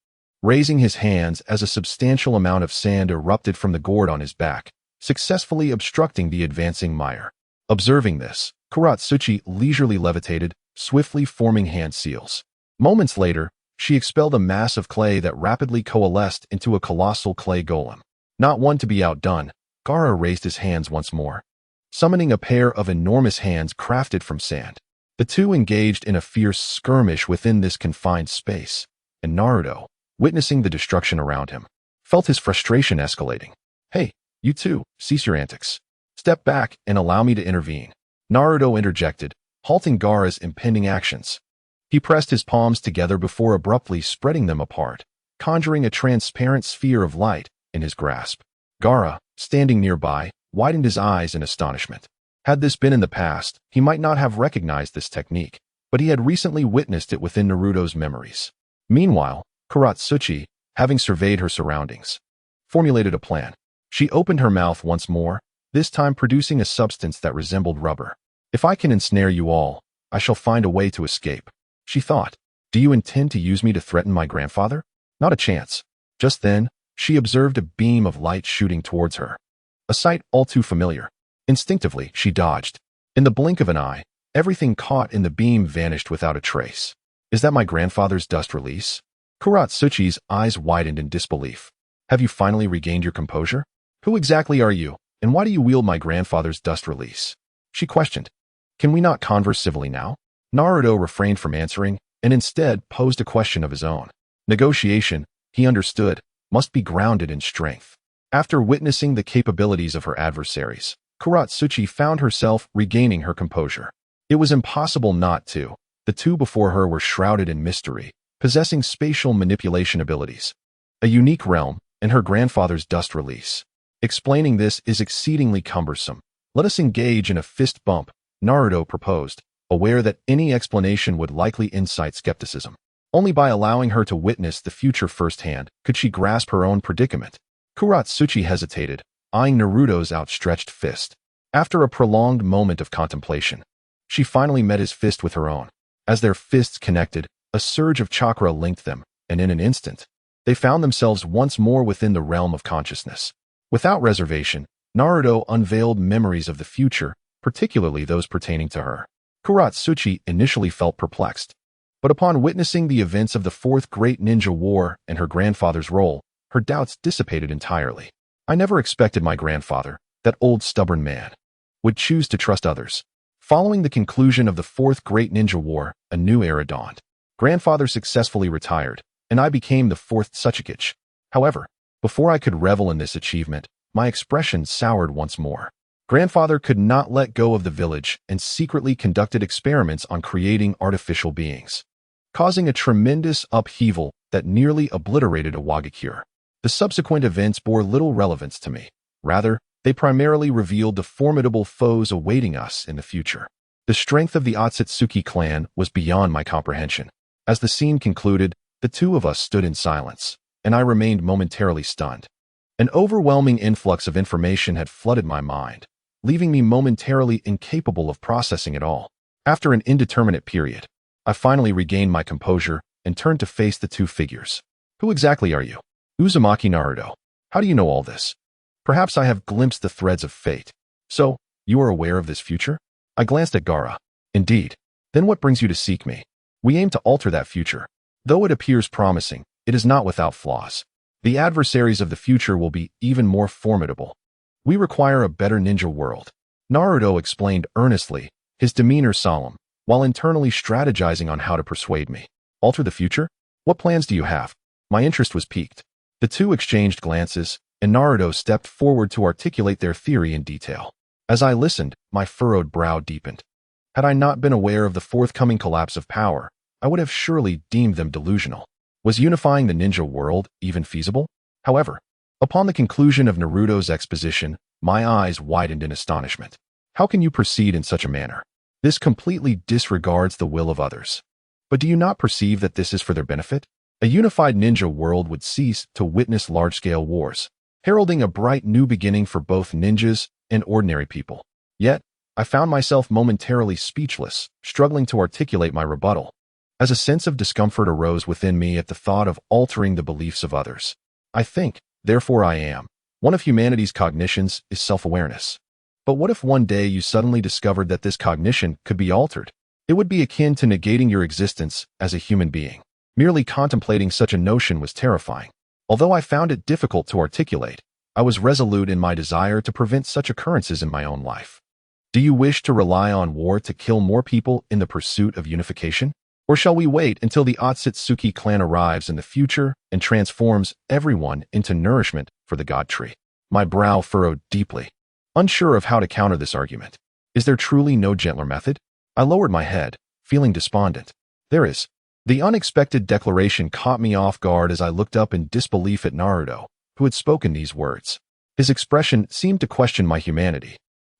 raising his hands as a substantial amount of sand erupted from the gourd on his back, successfully obstructing the advancing mire. Observing this, Akatsuki leisurely levitated, swiftly forming hand seals. Moments later, she expelled a mass of clay that rapidly coalesced into a colossal clay golem. Not one to be outdone, Gara raised his hands once more, summoning a pair of enormous hands crafted from sand. The two engaged in a fierce skirmish within this confined space, and Naruto, witnessing the destruction around him, felt his frustration escalating. "Hey, you two, cease your antics. Step back and allow me to intervene," Naruto interjected, halting Gara's impending actions. He pressed his palms together before abruptly spreading them apart, conjuring a transparent sphere of light in his grasp. Gara, standing nearby, widened his eyes in astonishment. Had this been in the past, he might not have recognized this technique, but he had recently witnessed it within Naruto's memories. Meanwhile, Akatsuki, having surveyed her surroundings, formulated a plan. She opened her mouth once more, this time producing a substance that resembled rubber. "If I can ensnare you all, I shall find a way to escape," she thought. "Do you intend to use me to threaten my grandfather? Not a chance." Just then, she observed a beam of light shooting towards her, a sight all too familiar. Instinctively, she dodged. In the blink of an eye, everything caught in the beam vanished without a trace. "Is that my grandfather's dust release?" Akatsuki's eyes widened in disbelief. "Have you finally regained your composure? Who exactly are you, and why do you wield my grandfather's dust release?" she questioned. "Can we not converse civilly now?" Naruto refrained from answering, and instead posed a question of his own. Negotiation, he understood, must be grounded in strength. After witnessing the capabilities of her adversaries, Akatsuki found herself regaining her composure. It was impossible not to. The two before her were shrouded in mystery, possessing spatial manipulation abilities, a unique realm, and her grandfather's dust release. Explaining this is exceedingly cumbersome. "Let us engage in a fist bump," Naruto proposed, aware that any explanation would likely incite skepticism. Only by allowing her to witness the future firsthand could she grasp her own predicament. Akatsuki hesitated, eyeing Naruto's outstretched fist. After a prolonged moment of contemplation, she finally met his fist with her own. As their fists connected, a surge of chakra linked them, and in an instant, they found themselves once more within the realm of consciousness. Without reservation, Naruto unveiled memories of the future, particularly those pertaining to her. Akatsuki initially felt perplexed, but upon witnessing the events of the Fourth Great Ninja War and her grandfather's role, her doubts dissipated entirely. "I never expected my grandfather, that old stubborn man, would choose to trust others." Following the conclusion of the Fourth Great Ninja War, a new era dawned. Grandfather successfully retired, and I became the fourth Sasuke. However, before I could revel in this achievement, my expression soured once more. Grandfather could not let go of the village and secretly conducted experiments on creating artificial beings, causing a tremendous upheaval that nearly obliterated Awakens. The subsequent events bore little relevance to me. Rather, they primarily revealed the formidable foes awaiting us in the future. The strength of the Akatsuki clan was beyond my comprehension. As the scene concluded, the two of us stood in silence, and I remained momentarily stunned. An overwhelming influx of information had flooded my mind, leaving me momentarily incapable of processing it all. After an indeterminate period, I finally regained my composure and turned to face the two figures. "Who exactly are you?" "Uzumaki Naruto. How do you know all this?" "Perhaps I have glimpsed the threads of fate." "So, you are aware of this future?" I glanced at Gara. "Indeed. Then what brings you to seek me?" "We aim to alter that future. Though it appears promising, it is not without flaws. The adversaries of the future will be even more formidable. We require a better ninja world," Naruto explained earnestly, his demeanor solemn, while internally strategizing on how to persuade me. "Alter the future? What plans do you have?" My interest was piqued. The two exchanged glances, and Naruto stepped forward to articulate their theory in detail. As I listened, my furrowed brow deepened. Had I not been aware of the forthcoming collapse of power, I would have surely deemed them delusional. Was unifying the ninja world even feasible? However, upon the conclusion of Naruto's exposition, my eyes widened in astonishment. How can you proceed in such a manner? This completely disregards the will of others. But do you not perceive that this is for their benefit? A unified ninja world would cease to witness large-scale wars. heralding a bright new beginning for both ninjas and ordinary people. Yet, I found myself momentarily speechless, struggling to articulate my rebuttal, as a sense of discomfort arose within me at the thought of altering the beliefs of others. I think, therefore I am. One of humanity's cognitions is self-awareness. But what if one day you suddenly discovered that this cognition could be altered? It would be akin to negating your existence as a human being. Merely contemplating such a notion was terrifying. Although I found it difficult to articulate, I was resolute in my desire to prevent such occurrences in my own life. Do you wish to rely on war to kill more people in the pursuit of unification? Or shall we wait until the Akatsuki clan arrives in the future and transforms everyone into nourishment for the god tree? My brow furrowed deeply, unsure of how to counter this argument. Is there truly no gentler method? I lowered my head, feeling despondent. There is. The unexpected declaration caught me off guard as I looked up in disbelief at Naruto, who had spoken these words. His expression seemed to question my humanity.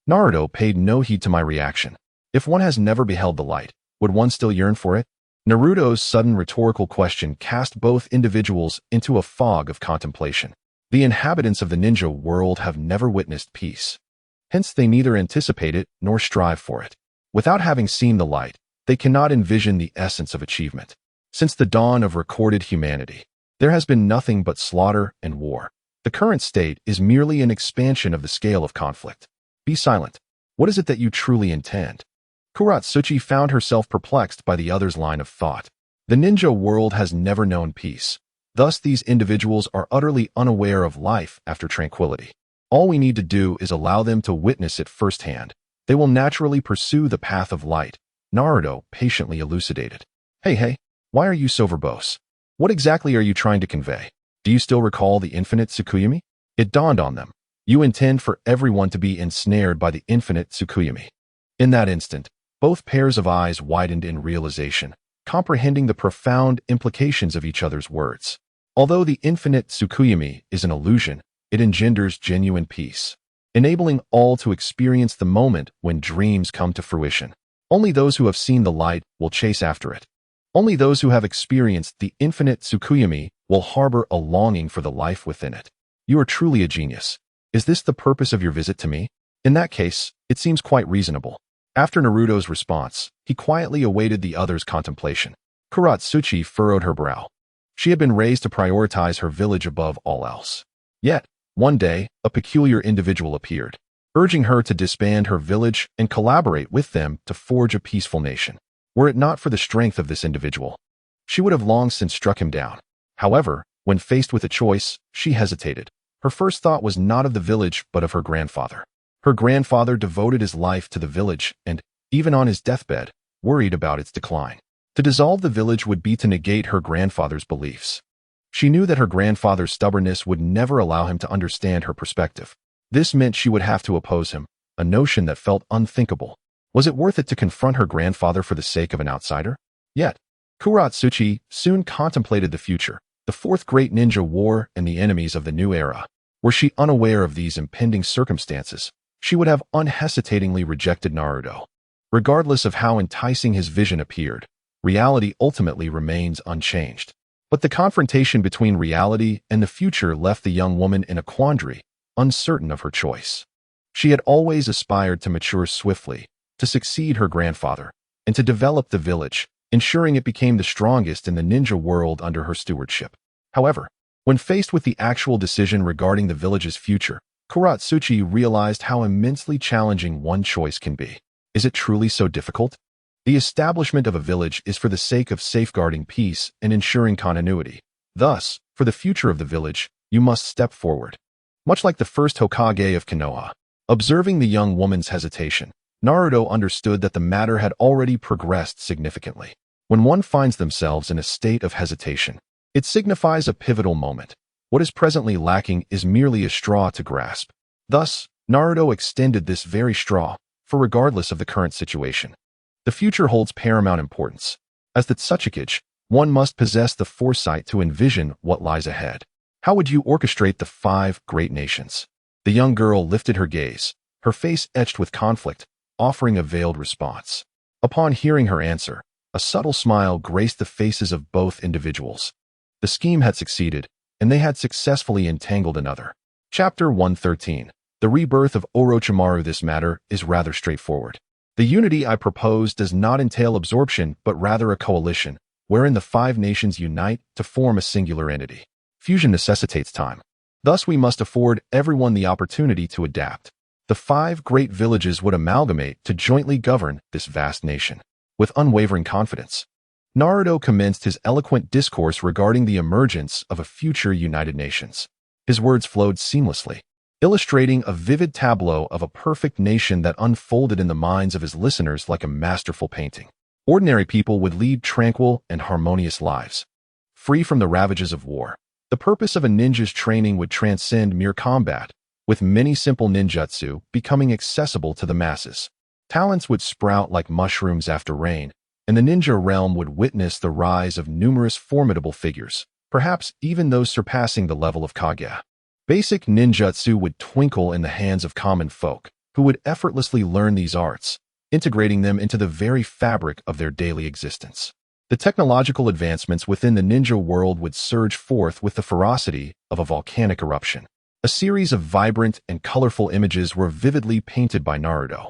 Naruto paid no heed to my reaction. If one has never beheld the light, would one still yearn for it? Naruto's sudden rhetorical question cast both individuals into a fog of contemplation. The inhabitants of the ninja world have never witnessed peace. Hence they neither anticipate it nor strive for it. Without having seen the light, they cannot envision the essence of achievement. Since the dawn of recorded humanity, there has been nothing but slaughter and war. The current state is merely an expansion of the scale of conflict. Be silent. What is it that you truly intend? Kuratsuchi found herself perplexed by the other's line of thought. The ninja world has never known peace. Thus, these individuals are utterly unaware of life after tranquility. All we need to do is allow them to witness it firsthand. They will naturally pursue the path of light, Naruto patiently elucidated. Hey, why are you so verbose? What exactly are you trying to convey? Do you still recall the infinite Tsukuyami? It dawned on them. You intend for everyone to be ensnared by the infinite Tsukuyami. In that instant, both pairs of eyes widened in realization, comprehending the profound implications of each other's words. Although the infinite Tsukuyami is an illusion, it engenders genuine peace, enabling all to experience the moment when dreams come to fruition. Only those who have seen the light will chase after it. Only those who have experienced the infinite Tsukuyami will harbor a longing for the life within it. You are truly a genius. Is this the purpose of your visit to me? In that case, it seems quite reasonable. After Naruto's response, he quietly awaited the other's contemplation. Kuratsuchi furrowed her brow. She had been raised to prioritize her village above all else. Yet, one day, a peculiar individual appeared, urging her to disband her village and collaborate with them to forge a peaceful nation. Were it not for the strength of this individual, she would have long since struck him down. However, when faced with a choice, she hesitated. Her first thought was not of the village but of her grandfather. Her grandfather devoted his life to the village and, even on his deathbed, worried about its decline. To dissolve the village would be to negate her grandfather's beliefs. She knew that her grandfather's stubbornness would never allow him to understand her perspective. This meant she would have to oppose him, a notion that felt unthinkable. Was it worth it to confront her grandfather for the sake of an outsider? Yet, Kuratsuchi soon contemplated the future, the fourth great ninja war and the enemies of the new era. Were she unaware of these impending circumstances, she would have unhesitatingly rejected Naruto. Regardless of how enticing his vision appeared, reality ultimately remains unchanged. But the confrontation between reality and the future left the young woman in a quandary, uncertain of her choice. She had always aspired to mature swiftly, to succeed her grandfather, and to develop the village, ensuring it became the strongest in the ninja world under her stewardship. However, when faced with the actual decision regarding the village's future, Kuratsuchi realized how immensely challenging one choice can be. Is it truly so difficult? The establishment of a village is for the sake of safeguarding peace and ensuring continuity. Thus, for the future of the village, you must step forward. Much like the first Hokage of Konoha, observing the young woman's hesitation, Naruto understood that the matter had already progressed significantly. When one finds themselves in a state of hesitation, it signifies a pivotal moment. What is presently lacking is merely a straw to grasp. Thus, Naruto extended this very straw, for regardless of the current situation, the future holds paramount importance. As the Tsuchikage, one must possess the foresight to envision what lies ahead. How would you orchestrate the 5 great nations? The young girl lifted her gaze, her face etched with conflict, offering a veiled response. Upon hearing her answer, a subtle smile graced the faces of both individuals. The scheme had succeeded, and they had successfully entangled another. Chapter 113. The Rebirth of Orochimaru. This matter is rather straightforward. The unity I propose does not entail absorption, but rather a coalition, wherein the 5 nations unite to form a singular entity. Fusion necessitates time. Thus we must afford everyone the opportunity to adapt. The 5 great villages would amalgamate to jointly govern this vast nation. With unwavering confidence, Naruto commenced his eloquent discourse regarding the emergence of a future United Nations. His words flowed seamlessly, illustrating a vivid tableau of a perfect nation that unfolded in the minds of his listeners like a masterful painting. Ordinary people would lead tranquil and harmonious lives, free from the ravages of war. The purpose of a ninja's training would transcend mere combat, with many simple ninjutsu becoming accessible to the masses. Talents would sprout like mushrooms after rain, and the ninja realm would witness the rise of numerous formidable figures, perhaps even those surpassing the level of Kage. Basic ninjutsu would twinkle in the hands of common folk, who would effortlessly learn these arts, integrating them into the very fabric of their daily existence. The technological advancements within the ninja world would surge forth with the ferocity of a volcanic eruption. A series of vibrant and colorful images were vividly painted by Naruto,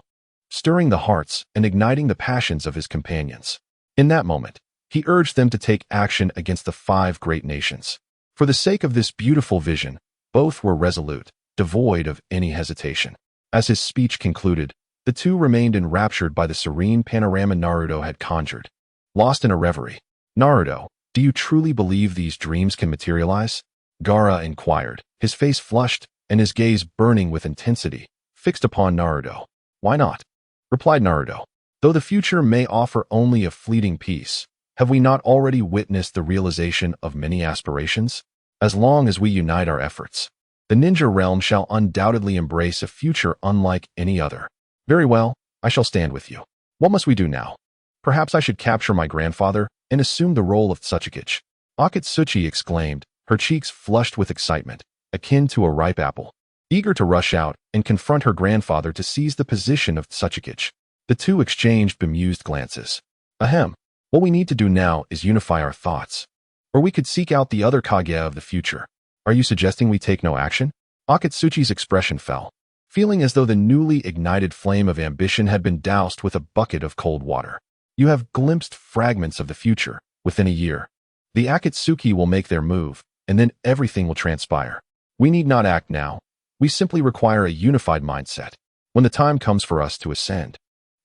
stirring the hearts and igniting the passions of his companions. In that moment, he urged them to take action against the 5 great nations. For the sake of this beautiful vision, both were resolute, devoid of any hesitation. As his speech concluded, the two remained enraptured by the serene panorama Naruto had conjured. Lost in a reverie. Naruto, do you truly believe these dreams can materialize? Gara inquired, his face flushed and his gaze burning with intensity, fixed upon Naruto. Why not? Replied Naruto. Though the future may offer only a fleeting peace, have we not already witnessed the realization of many aspirations? As long as we unite our efforts, the ninja realm shall undoubtedly embrace a future unlike any other. Very well, I shall stand with you. What must we do now? Perhaps I should capture my grandfather and assume the role of Tsuchikage. Akatsuki exclaimed, her cheeks flushed with excitement, akin to a ripe apple, eager to rush out and confront her grandfather to seize the position of Tsuchikage. The two exchanged bemused glances. Ahem, what we need to do now is unify our thoughts. Or we could seek out the other Kage of the future. Are you suggesting we take no action? Akatsuki's expression fell, feeling as though the newly ignited flame of ambition had been doused with a bucket of cold water. You have glimpsed fragments of the future. Within a year, the Akatsuki will make their move, and then everything will transpire. We need not act now. We simply require a unified mindset. When the time comes for us to ascend,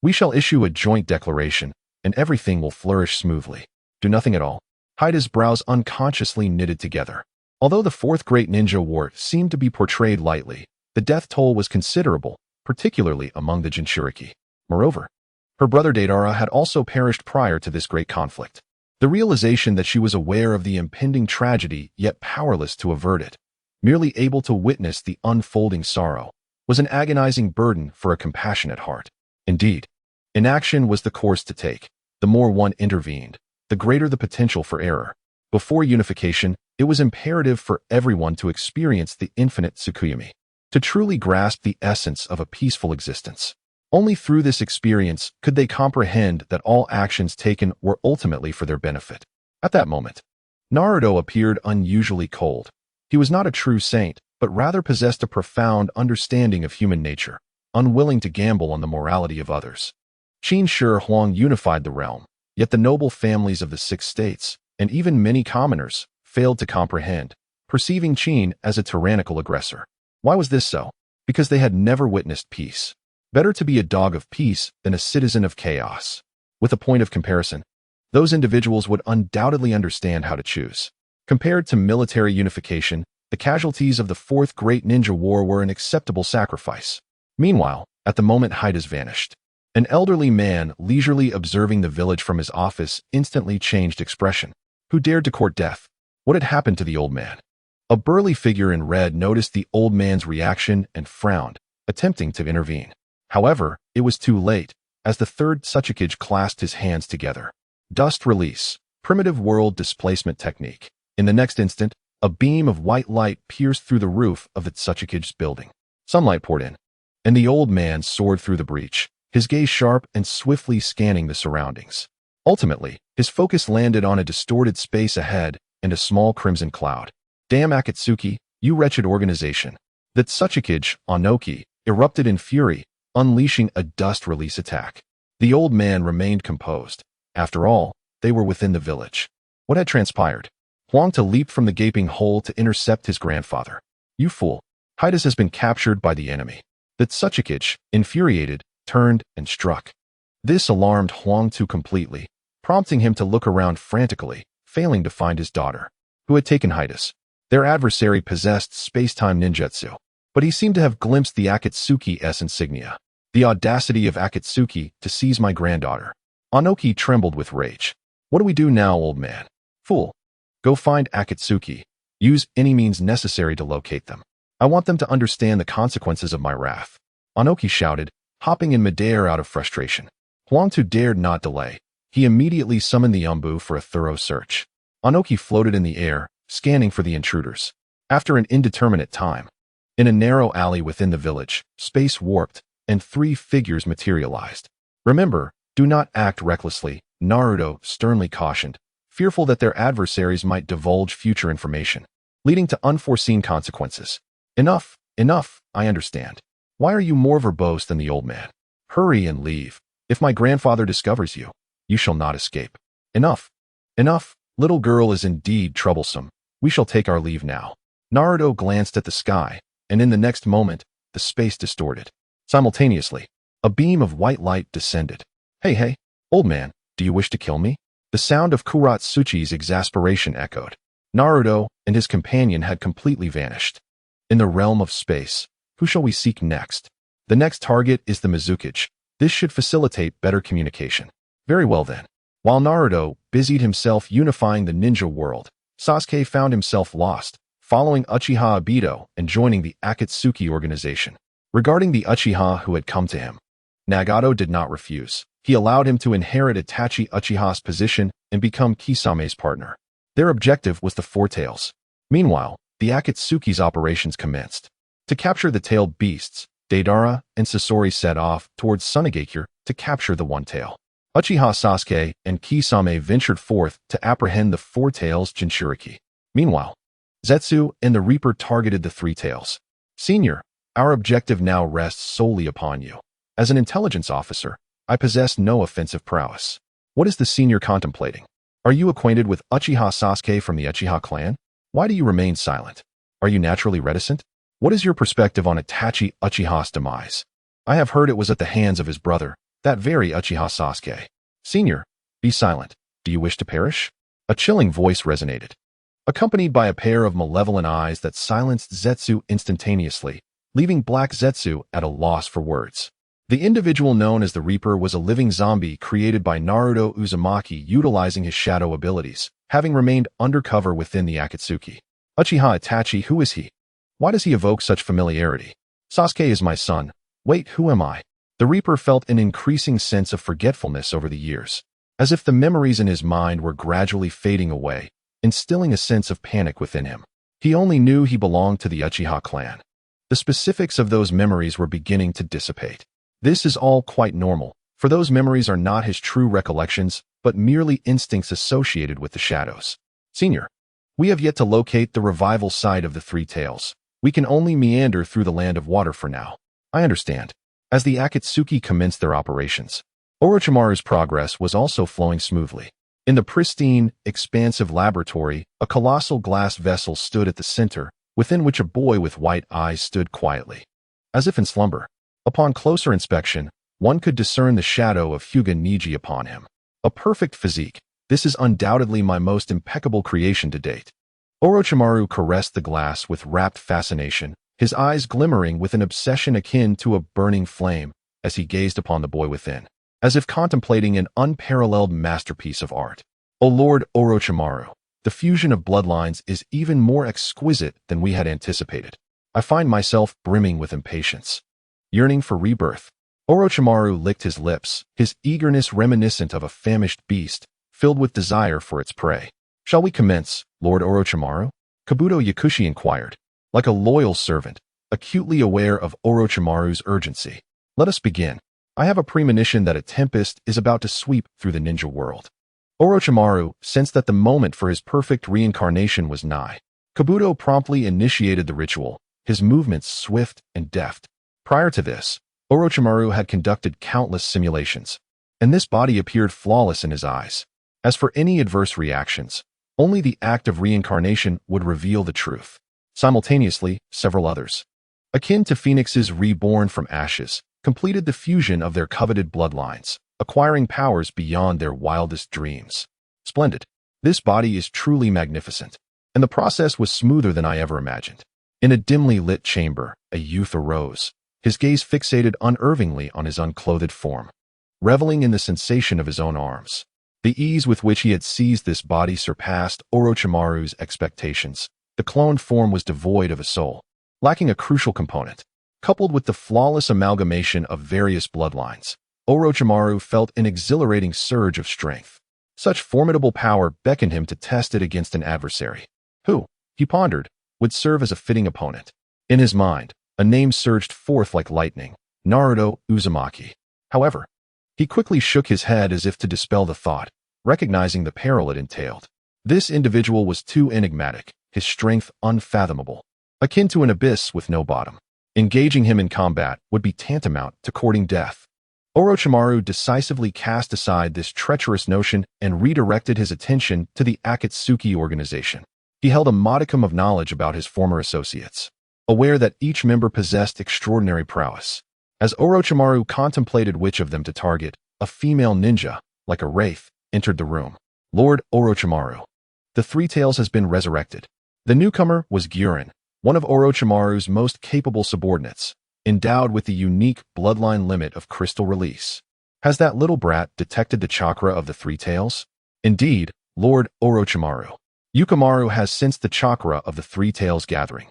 we shall issue a joint declaration, and everything will flourish smoothly. Do nothing at all. Hida's brows unconsciously knitted together. Although the 4th Great Ninja War seemed to be portrayed lightly, the death toll was considerable, particularly among the Jinchuriki. Moreover, her brother Deidara had also perished prior to this great conflict. The realization that she was aware of the impending tragedy yet powerless to avert it, merely able to witness the unfolding sorrow, was an agonizing burden for a compassionate heart. Indeed, inaction was the course to take. The more one intervened, the greater the potential for error. Before unification, it was imperative for everyone to experience the infinite Tsukuyomi, to truly grasp the essence of a peaceful existence. Only through this experience could they comprehend that all actions taken were ultimately for their benefit. At that moment, Naruto appeared unusually cold. He was not a true saint, but rather possessed a profound understanding of human nature, unwilling to gamble on the morality of others. Qin Shi Huang unified the realm, yet the noble families of the 6 states, and even many commoners, failed to comprehend, perceiving Qin as a tyrannical aggressor. Why was this so? Because they had never witnessed peace. Better to be a dog of peace than a citizen of chaos. With a point of comparison, those individuals would undoubtedly understand how to choose. Compared to military unification, the casualties of the 4th Great Ninja War were an acceptable sacrifice. Meanwhile, at the moment Hida's vanished. An elderly man, leisurely observing the village from his office, instantly changed expression. Who dared to court death? What had happened to the old man? A burly figure in red noticed the old man's reaction and frowned, attempting to intervene. However, it was too late, as the 3rd Tsuchikage clasped his hands together. Dust release, primitive world displacement technique. In the next instant, a beam of white light pierced through the roof of the Tsuchikage's building. Sunlight poured in, and the old man soared through the breach, his gaze sharp and swiftly scanning the surroundings. Ultimately, his focus landed on a distorted space ahead and a small crimson cloud. Damn Akatsuki, you wretched organization. That Tsuchikage, Onoki, erupted in fury, unleashing a dust release attack. The old man remained composed. After all, they were within the village. What had transpired? Huang to leaped from the gaping hole to intercept his grandfather. You fool. Hidas has been captured by the enemy. That Tsuchikage, infuriated, turned and struck. This alarmed Huang Tu completely, prompting him to look around frantically, failing to find his daughter, who had taken Hidas. Their adversary possessed space-time ninjutsu, but he seemed to have glimpsed the Akatsuki S insignia. The audacity of Akatsuki to seize my granddaughter. Onoki trembled with rage. What do we do now, old man? Fool. Go find Akatsuki. Use any means necessary to locate them. I want them to understand the consequences of my wrath. Onoki shouted, hopping in midair out of frustration. Huang Tu dared not delay. He immediately summoned the Umbu for a thorough search. Onoki floated in the air, scanning for the intruders. After an indeterminate time, in a narrow alley within the village, space warped, and 3 figures materialized. Remember, do not act recklessly, Naruto sternly cautioned, fearful that their adversaries might divulge future information, leading to unforeseen consequences. Enough, I understand. Why are you more verbose than the old man? Hurry and leave. If my grandfather discovers you, you shall not escape. Enough. Little girl is indeed troublesome. We shall take our leave now. Naruto glanced at the sky, and in the next moment, the space distorted. Simultaneously, a beam of white light descended. Hey, old man, do you wish to kill me? The sound of Kuratsuchi's exasperation echoed. Naruto and his companion had completely vanished. In the realm of space, who shall we seek next? The next target is the Mizukage. This should facilitate better communication. Very well then. While Naruto busied himself unifying the ninja world, Sasuke found himself lost, following Uchiha Obito and joining the Akatsuki organization. Regarding the Uchiha who had come to him, Nagato did not refuse. He allowed him to inherit Itachi Uchiha's position and become Kisame's partner. Their objective was the Four Tails. Meanwhile, the Akatsuki's operations commenced. To capture the tailed beasts, Deidara and Sasori set off towards Sunagakure to capture the One Tail. Uchiha Sasuke and Kisame ventured forth to apprehend the Four Tails Jinchuriki. Meanwhile, Zetsu and the Reaper targeted the Three Tails. Senior, our objective now rests solely upon you. As an intelligence officer, I possess no offensive prowess. What is the senior contemplating? Are you acquainted with Uchiha Sasuke from the Uchiha clan? Why do you remain silent? Are you naturally reticent? What is your perspective on Itachi Uchiha's demise? I have heard it was at the hands of his brother, that very Uchiha Sasuke. Senior, be silent. Do you wish to perish? A chilling voice resonated, accompanied by a pair of malevolent eyes that silenced Zetsu instantaneously, leaving Black Zetsu at a loss for words. The individual known as the Reaper was a living zombie created by Naruto Uzumaki utilizing his shadow abilities, having remained undercover within the Akatsuki. Uchiha Itachi, who is he? Why does he evoke such familiarity? Sasuke is my son. Wait, who am I? The Reaper felt an increasing sense of forgetfulness over the years, as if the memories in his mind were gradually fading away, instilling a sense of panic within him. He only knew he belonged to the Uchiha clan. The specifics of those memories were beginning to dissipate. This is all quite normal, for those memories are not his true recollections, but merely instincts associated with the shadows. Senior, we have yet to locate the revival site of the Three Tails. We can only meander through the land of water for now. I understand. As the Akatsuki commenced their operations, Orochimaru's progress was also flowing smoothly. In the pristine, expansive laboratory, a colossal glass vessel stood at the center, within which a boy with white eyes stood quietly, as if in slumber. Upon closer inspection, one could discern the shadow of Hyuga Niji upon him. A perfect physique. This is undoubtedly my most impeccable creation to date. Orochimaru caressed the glass with rapt fascination, his eyes glimmering with an obsession akin to a burning flame as he gazed upon the boy within, as if contemplating an unparalleled masterpiece of art. O Lord Orochimaru, the fusion of bloodlines is even more exquisite than we had anticipated. I find myself brimming with impatience. Yearning for rebirth. Orochimaru licked his lips, his eagerness reminiscent of a famished beast, filled with desire for its prey. Shall we commence, Lord Orochimaru? Kabuto Yakushi inquired, like a loyal servant, acutely aware of Orochimaru's urgency. Let us begin. I have a premonition that a tempest is about to sweep through the ninja world. Orochimaru sensed that the moment for his perfect reincarnation was nigh. Kabuto promptly initiated the ritual, his movements swift and deft. Prior to this, Orochimaru had conducted countless simulations, and this body appeared flawless in his eyes. As for any adverse reactions, only the act of reincarnation would reveal the truth. Simultaneously, several others, akin to phoenixes reborn from ashes, completed the fusion of their coveted bloodlines, acquiring powers beyond their wildest dreams. Splendid. This body is truly magnificent, and the process was smoother than I ever imagined. In a dimly lit chamber, a youth arose, his gaze fixated unervingly on his unclothed form, reveling in the sensation of his own arms. The ease with which he had seized this body surpassed Orochimaru's expectations. The cloned form was devoid of a soul, lacking a crucial component. Coupled with the flawless amalgamation of various bloodlines, Orochimaru felt an exhilarating surge of strength. Such formidable power beckoned him to test it against an adversary, who, he pondered, would serve as a fitting opponent. In his mind, a name surged forth like lightning: Naruto Uzumaki. However, he quickly shook his head as if to dispel the thought, recognizing the peril it entailed. This individual was too enigmatic, his strength unfathomable, akin to an abyss with no bottom. Engaging him in combat would be tantamount to courting death. Orochimaru decisively cast aside this treacherous notion and redirected his attention to the Akatsuki organization. He held a modicum of knowledge about his former associates, aware that each member possessed extraordinary prowess. As Orochimaru contemplated which of them to target, a female ninja, like a wraith, entered the room. Lord Orochimaru, the Three Tails has been resurrected. The newcomer was Guren, one of Orochimaru's most capable subordinates, endowed with the unique bloodline limit of crystal release. Has that little brat detected the chakra of the Three Tails? Indeed, Lord Orochimaru. Yukimaru has sensed the chakra of the Three Tails gathering.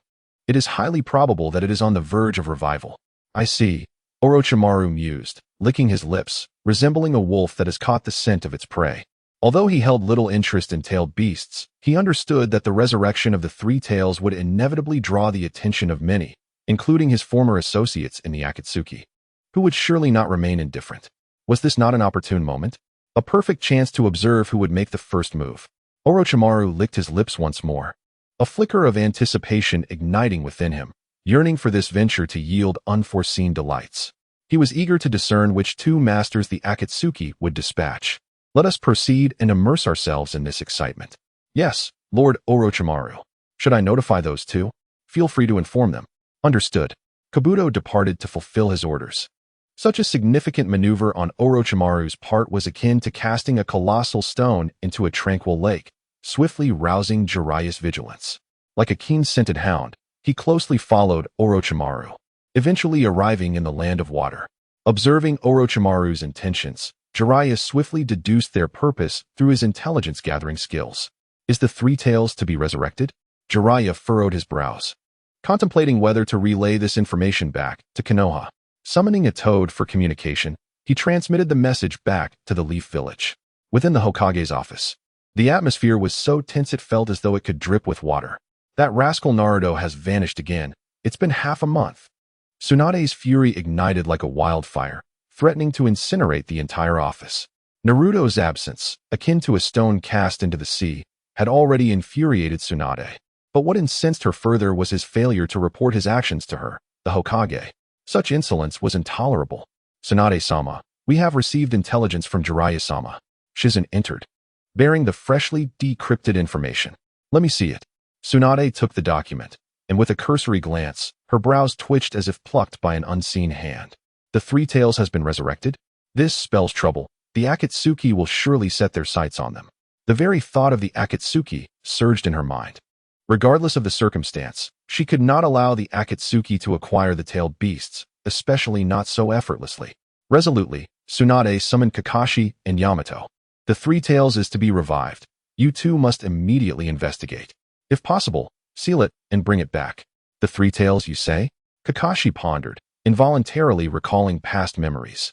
It is highly probable that it is on the verge of revival. I see, Orochimaru mused, licking his lips, resembling a wolf that has caught the scent of its prey. Although he held little interest in tailed beasts, he understood that the resurrection of the Three Tails would inevitably draw the attention of many, including his former associates in the Akatsuki, who would surely not remain indifferent. Was this not an opportune moment? A perfect chance to observe who would make the first move. Orochimaru licked his lips once more, a flicker of anticipation igniting within him, yearning for this venture to yield unforeseen delights. He was eager to discern which two masters the Akatsuki would dispatch. Let us proceed and immerse ourselves in this excitement. Yes, Lord Orochimaru. Should I notify those two? Feel free to inform them. Understood. Kabuto departed to fulfill his orders. Such a significant maneuver on Orochimaru's part was akin to casting a colossal stone into a tranquil lake, swiftly rousing Jiraiya's vigilance. Like a keen-scented hound, he closely followed Orochimaru, eventually arriving in the land of water. Observing Orochimaru's intentions, Jiraiya swiftly deduced their purpose through his intelligence-gathering skills. Is the Three Tails to be resurrected? Jiraiya furrowed his brows, contemplating whether to relay this information back to Konoha. Summoning a toad for communication, he transmitted the message back to the Leaf Village. Within the Hokage's office, the atmosphere was so tense it felt as though it could drip with water. That rascal Naruto has vanished again. It's been half a month. Tsunade's fury ignited like a wildfire, threatening to incinerate the entire office. Naruto's absence, akin to a stone cast into the sea, had already infuriated Tsunade. But what incensed her further was his failure to report his actions to her, the Hokage. Such insolence was intolerable. Tsunade-sama, we have received intelligence from Jiraiya-sama. Shizen entered, bearing the freshly decrypted information. Let me see it. Tsunade took the document, and with a cursory glance, her brows twitched as if plucked by an unseen hand. The Three Tails has been resurrected? This spells trouble. The Akatsuki will surely set their sights on them. The very thought of the Akatsuki surged in her mind. Regardless of the circumstance, she could not allow the Akatsuki to acquire the tailed beasts, especially not so effortlessly. Resolutely, Tsunade summoned Kakashi and Yamato. The Three Tails is to be revived. You two must immediately investigate. If possible, seal it and bring it back. The Three Tails, you say? Kakashi pondered, involuntarily recalling past memories.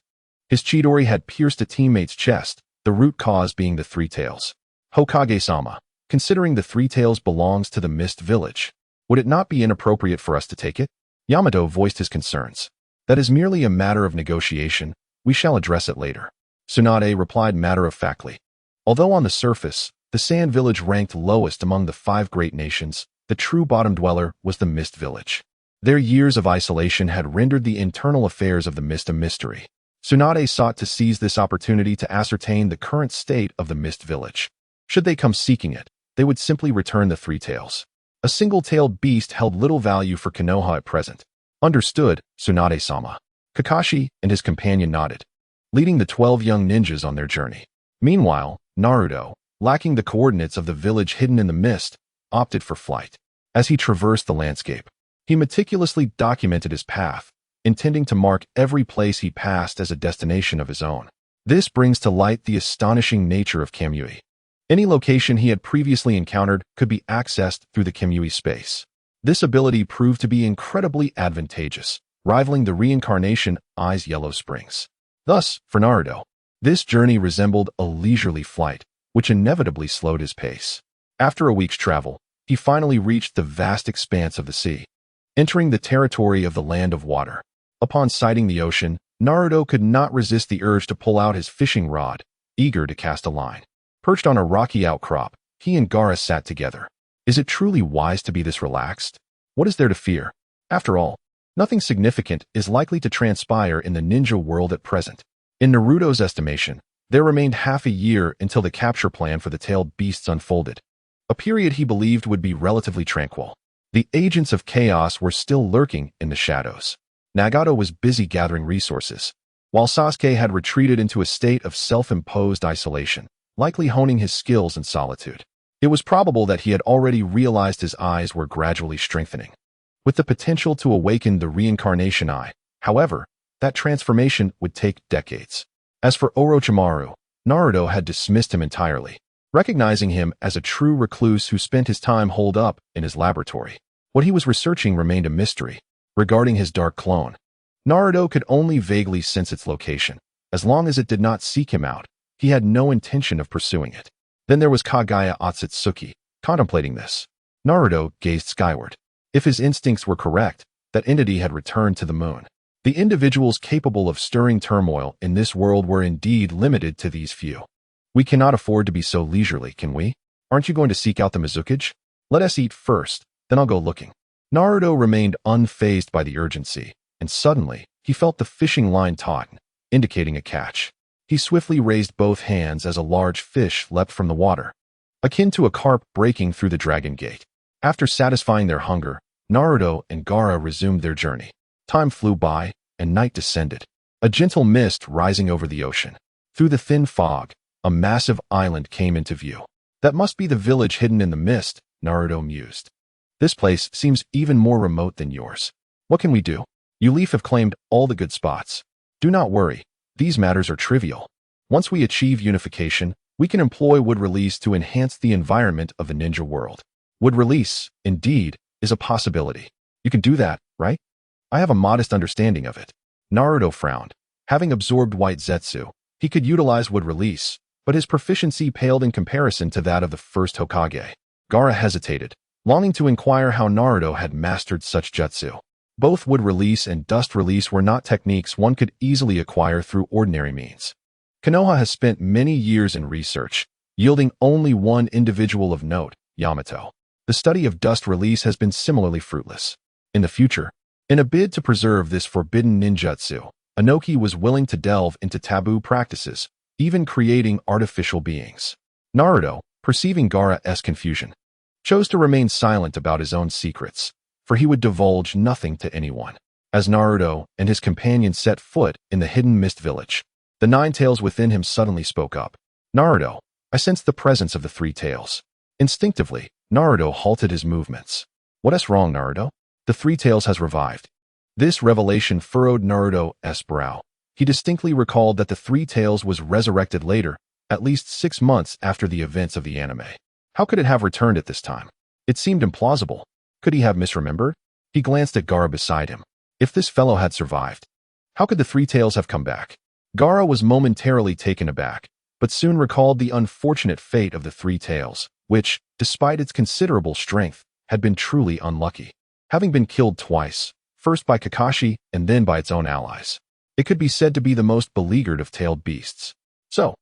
His Chidori had pierced a teammate's chest, the root cause being the Three Tails. Hokage-sama, considering the Three Tails belongs to the Mist Village, would it not be inappropriate for us to take it? Yamato voiced his concerns. That is merely a matter of negotiation. We shall address it later. Tsunade replied matter-of-factly. Although on the surface, the Sand Village ranked lowest among the 5 great nations, the true bottom dweller was the Mist Village. Their years of isolation had rendered the internal affairs of the Mist a mystery. Tsunade sought to seize this opportunity to ascertain the current state of the Mist Village. Should they come seeking it, they would simply return the three tails. A single-tailed beast held little value for Konoha at present. Understood, Tsunade-sama. Kakashi and his companion nodded, leading the 12 young ninjas on their journey. Meanwhile, Naruto, lacking the coordinates of the village hidden in the mist, opted for flight. As he traversed the landscape, he meticulously documented his path, intending to mark every place he passed as a destination of his own. This brings to light the astonishing nature of Kamui. Any location he had previously encountered could be accessed through the Kamui space. This ability proved to be incredibly advantageous, rivaling the reincarnation Eyes Yellow Springs. Thus, for Naruto, this journey resembled a leisurely flight, which inevitably slowed his pace. After a week's travel, he finally reached the vast expanse of the sea, entering the territory of the Land of Water. Upon sighting the ocean, Naruto could not resist the urge to pull out his fishing rod, eager to cast a line. Perched on a rocky outcrop, he and Gara sat together. Is it truly wise to be this relaxed? What is there to fear? After all, nothing significant is likely to transpire in the ninja world at present. In Naruto's estimation, there remained half a year until the capture plan for the tailed beasts unfolded, a period he believed would be relatively tranquil. The agents of chaos were still lurking in the shadows. Nagato was busy gathering resources, while Sasuke had retreated into a state of self-imposed isolation, likely honing his skills in solitude. It was probable that he had already realized his eyes were gradually strengthening, with the potential to awaken the reincarnation eye. However, that transformation would take decades. As for Orochimaru, Naruto had dismissed him entirely, recognizing him as a true recluse who spent his time holed up in his laboratory. What he was researching remained a mystery. Regarding his dark clone, Naruto could only vaguely sense its location. As long as it did not seek him out, he had no intention of pursuing it. Then there was Kagaya Otsutsuki. Contemplating this, Naruto gazed skyward. If his instincts were correct, that entity had returned to the moon. The individuals capable of stirring turmoil in this world were indeed limited to these few. We cannot afford to be so leisurely, can we? Aren't you going to seek out the Mizukage? Let us eat first, then I'll go looking. Naruto remained unfazed by the urgency, and suddenly, he felt the fishing line taut, indicating a catch. He swiftly raised both hands as a large fish leapt from the water, akin to a carp breaking through the dragon gate. After satisfying their hunger, Naruto and Gara resumed their journey. Time flew by, and night descended, a gentle mist rising over the ocean. Through the thin fog, a massive island came into view. That must be the village hidden in the mist, Naruto mused. This place seems even more remote than yours. What can we do? You Leaf have claimed all the good spots. Do not worry, these matters are trivial. Once we achieve unification, we can employ wood release to enhance the environment of the ninja world. Wood release, indeed, is a possibility. You can do that, right? I have a modest understanding of it. Naruto frowned. Having absorbed white Zetsu, he could utilize wood release, but his proficiency paled in comparison to that of the first Hokage. Gara hesitated, longing to inquire how Naruto had mastered such jutsu. Both wood release and dust release were not techniques one could easily acquire through ordinary means. Konoha has spent many years in research, yielding only one individual of note, Yamato. The study of dust release has been similarly fruitless. In the future, in a bid to preserve this forbidden ninjutsu, Inoki was willing to delve into taboo practices, even creating artificial beings. Naruto, perceiving Gara's confusion, chose to remain silent about his own secrets, for he would divulge nothing to anyone. As Naruto and his companion set foot in the hidden mist village, the nine tails within him suddenly spoke up. Naruto, I sensed the presence of the three tails. Instinctively, Naruto halted his movements. What is wrong, Naruto? The three tails has revived. This revelation furrowed Naruto's brow. He distinctly recalled that the three tails was resurrected later, at least 6 months after the events of the anime. How could it have returned at this time? It seemed implausible. Could he have misremembered? He glanced at Gara beside him. If this fellow had survived, how could the three tails have come back? Gara was momentarily taken aback, but soon recalled the unfortunate fate of the three tails, which, despite its considerable strength, had been truly unlucky. Having been killed twice, first by Kakashi and then by its own allies, it could be said to be the most beleaguered of tailed beasts. So,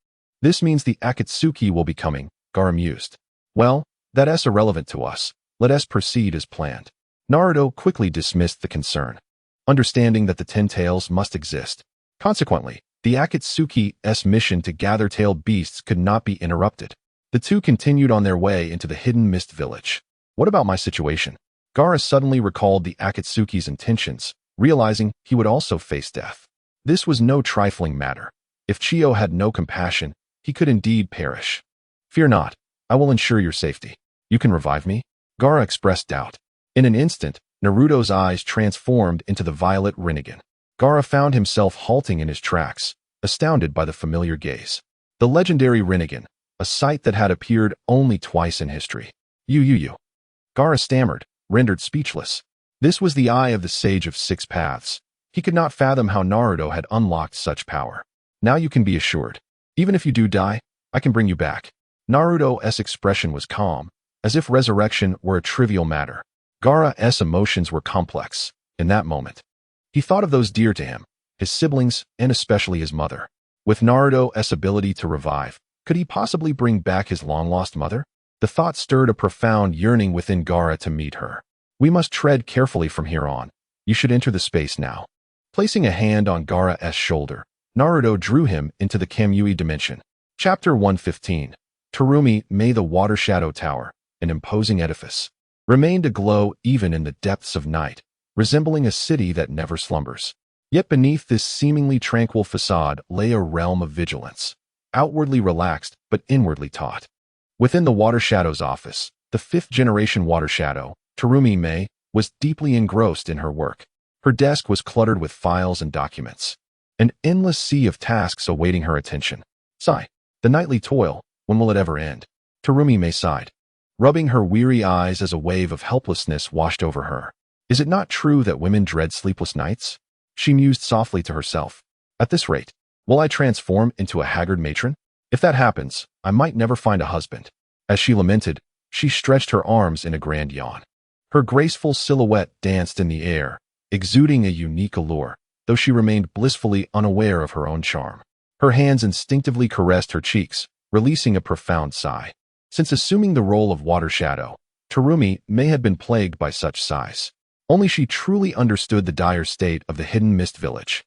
this means the Akatsuki will be coming, Gara mused. Well, that's irrelevant to us. Let us proceed as planned. Naruto quickly dismissed the concern, understanding that the 10 tails must exist. Consequently, the Akatsuki's mission to gather tailed beasts could not be interrupted. The two continued on their way into the hidden mist village. What about my situation? Gara suddenly recalled the Akatsuki's intentions, realizing he would also face death. This was no trifling matter. If Chiyo had no compassion, he could indeed perish. Fear not, I will ensure your safety. You can revive me? Gara expressed doubt. In an instant, Naruto's eyes transformed into the violet Rinnegan. Gara found himself halting in his tracks, astounded by the familiar gaze. The legendary Rinnegan, a sight that had appeared only twice in history. You. Gara stammered, rendered speechless. This was the eye of the Sage of Six Paths. He could not fathom how Naruto had unlocked such power. Now you can be assured. Even if you do die, I can bring you back. Naruto's expression was calm, as if resurrection were a trivial matter. Gara's emotions were complex. In that moment, he thought of those dear to him, his siblings, and especially his mother. With Naruto's ability to revive, could he possibly bring back his long-lost mother? The thought stirred a profound yearning within Gara to meet her. We must tread carefully from here on. You should enter the space now. Placing a hand on Gara's shoulder, Naruto drew him into the Kamui dimension. Chapter 115. Terumi May the Water Shadow Tower, an imposing edifice, remained aglow even in the depths of night, resembling a city that never slumbers. Yet beneath this seemingly tranquil facade lay a realm of vigilance, outwardly relaxed but inwardly taut. Within the Water Shadow's office, the fifth-generation Water Shadow, Terumi May, was deeply engrossed in her work. Her desk was cluttered with files and documents, an endless sea of tasks awaiting her attention. Sigh, the nightly toil, when will it ever end? Terumi May sighed, rubbing her weary eyes as a wave of helplessness washed over her. Is it not true that women dread sleepless nights? She mused softly to herself. At this rate, will I transform into a haggard matron? If that happens, I might never find a husband. As she lamented, she stretched her arms in a grand yawn. Her graceful silhouette danced in the air, exuding a unique allure, though she remained blissfully unaware of her own charm. Her hands instinctively caressed her cheeks, releasing a profound sigh. Since assuming the role of Water Shadow, Terumi May had been plagued by such sighs. Only she truly understood the dire state of the hidden mist village,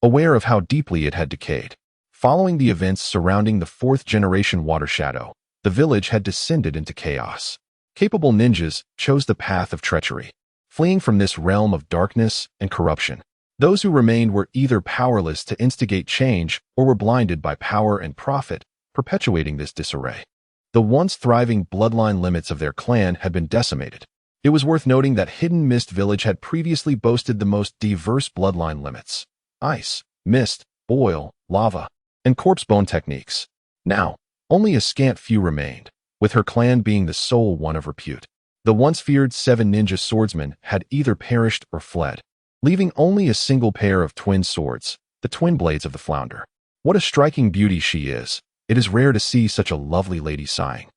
aware of how deeply it had decayed. Following the events surrounding the fourth-generation Water Shadow, the village had descended into chaos. Capable ninjas chose the path of treachery, fleeing from this realm of darkness and corruption. Those who remained were either powerless to instigate change or were blinded by power and profit, perpetuating this disarray. The once thriving bloodline limits of their clan had been decimated. It was worth noting that Hidden Mist Village had previously boasted the most diverse bloodline limits: ice, mist, oil, lava, and corpse bone techniques. Now, only a scant few remained, with her clan being the sole one of repute. The once feared 7 ninja swordsmen had either perished or fled, leaving only a single pair of twin swords, the twin blades of the flounder. What a striking beauty she is! It is rare to see such a lovely lady sighing.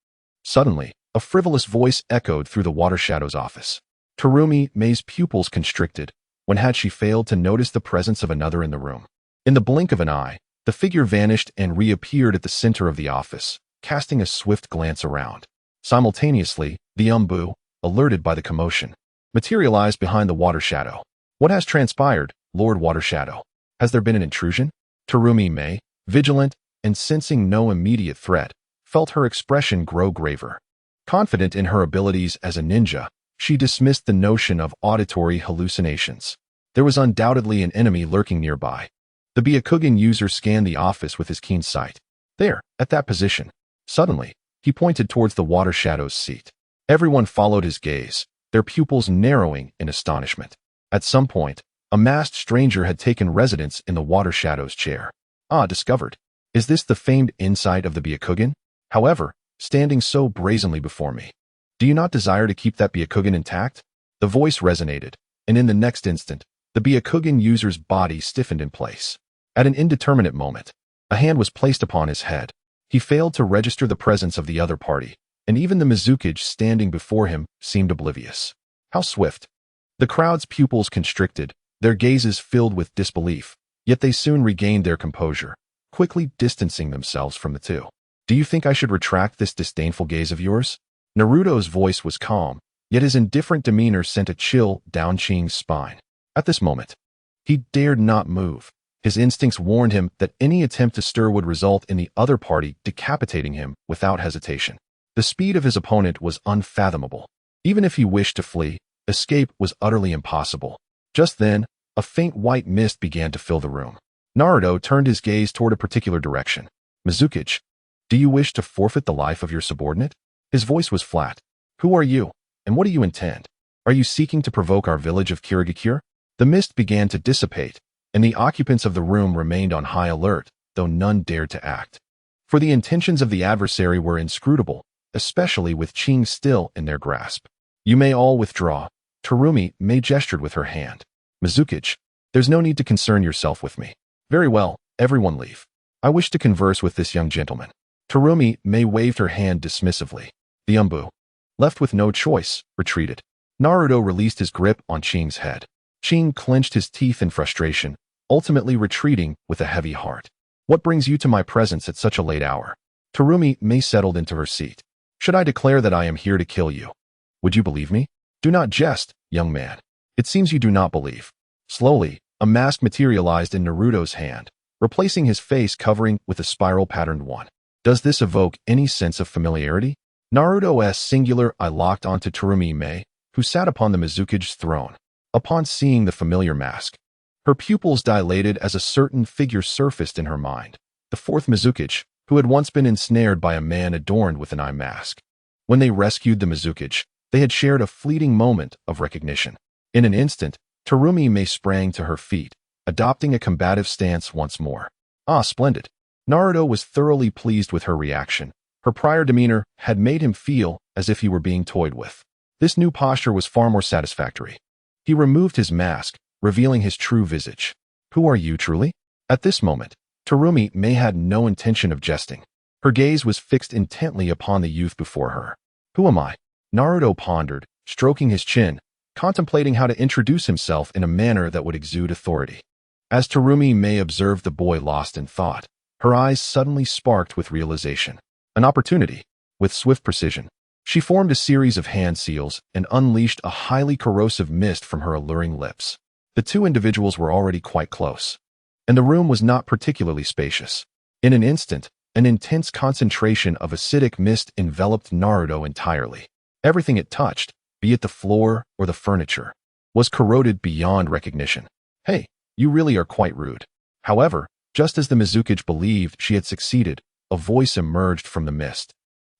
Suddenly, a frivolous voice echoed through the Water Shadow's office. Terumi May's pupils constricted. When had she failed to notice the presence of another in the room? In the blink of an eye, the figure vanished and reappeared at the center of the office, casting a swift glance around. Simultaneously, the Umbu, alerted by the commotion, materialized behind the Water Shadow. What has transpired, Lord Water Shadow? Has there been an intrusion? Terumi May, vigilant and sensing no immediate threat, felt her expression grow graver. Confident in her abilities as a ninja, she dismissed the notion of auditory hallucinations. There was undoubtedly an enemy lurking nearby. The Byakugan user scanned the office with his keen sight. There, at that position. Suddenly, he pointed towards the Water Shadow's seat. Everyone followed his gaze, their pupils narrowing in astonishment. At some point, a masked stranger had taken residence in the Water Shadow's chair. Ah, discovered. Is this the famed insight of the Byakugan? However, standing so brazenly before me, do you not desire to keep that Byakugan intact? The voice resonated, and in the next instant, the Byakugan user's body stiffened in place. At an indeterminate moment, a hand was placed upon his head. He failed to register the presence of the other party, and even the Mizukage standing before him seemed oblivious. How swift! The crowd's pupils constricted, their gazes filled with disbelief, yet they soon regained their composure, quickly distancing themselves from the two. Do you think I should retract this disdainful gaze of yours? Naruto's voice was calm, yet his indifferent demeanor sent a chill down Qing's spine. At this moment, he dared not move. His instincts warned him that any attempt to stir would result in the other party decapitating him without hesitation. The speed of his opponent was unfathomable. Even if he wished to flee, escape was utterly impossible. Just then, a faint white mist began to fill the room. Naruto turned his gaze toward a particular direction. Mizukichi, do you wish to forfeit the life of your subordinate? His voice was flat. Who are you, and what do you intend? Are you seeking to provoke our village of Kirigakure? The mist began to dissipate, and the occupants of the room remained on high alert, though none dared to act. For the intentions of the adversary were inscrutable, especially with Qing still in their grasp. You may all withdraw. Terumi May gestured with her hand. Mizukichi, there's no need to concern yourself with me. Very well, everyone leave. I wish to converse with this young gentleman. Terumi May waved her hand dismissively. The Umbu, left with no choice, retreated. Naruto released his grip on Qing's head. Qing clenched his teeth in frustration, ultimately retreating with a heavy heart. What brings you to my presence at such a late hour? Terumi May settled into her seat. Should I declare that I am here to kill you? Would you believe me? Do not jest, young man. It seems you do not believe. Slowly, a mask materialized in Naruto's hand, replacing his face covering with a spiral-patterned one. Does this evoke any sense of familiarity? Naruto's singular eye locked onto Terumi May, who sat upon the Mizukichi's throne. Upon seeing the familiar mask, her pupils dilated as a certain figure surfaced in her mind. The fourth Mizukichi, who had once been ensnared by a man adorned with an eye mask. When they rescued the Mizukichi, they had shared a fleeting moment of recognition. In an instant, Terumi May sprang to her feet, adopting a combative stance once more. Ah, splendid. Naruto was thoroughly pleased with her reaction. Her prior demeanor had made him feel as if he were being toyed with. This new posture was far more satisfactory. He removed his mask, revealing his true visage. Who are you truly? At this moment, Terumi May had no intention of jesting. Her gaze was fixed intently upon the youth before her. Who am I? Naruto pondered, stroking his chin, contemplating how to introduce himself in a manner that would exude authority. As Terumi May observed the boy lost in thought, her eyes suddenly sparked with realization. An opportunity. With swift precision, she formed a series of hand seals and unleashed a highly corrosive mist from her alluring lips. The two individuals were already quite close, and the room was not particularly spacious. In an instant, an intense concentration of acidic mist enveloped Naruto entirely. Everything it touched, be it the floor or the furniture, was corroded beyond recognition. Hey, you really are quite rude. However, just as the Mizukichi believed she had succeeded, a voice emerged from the mist,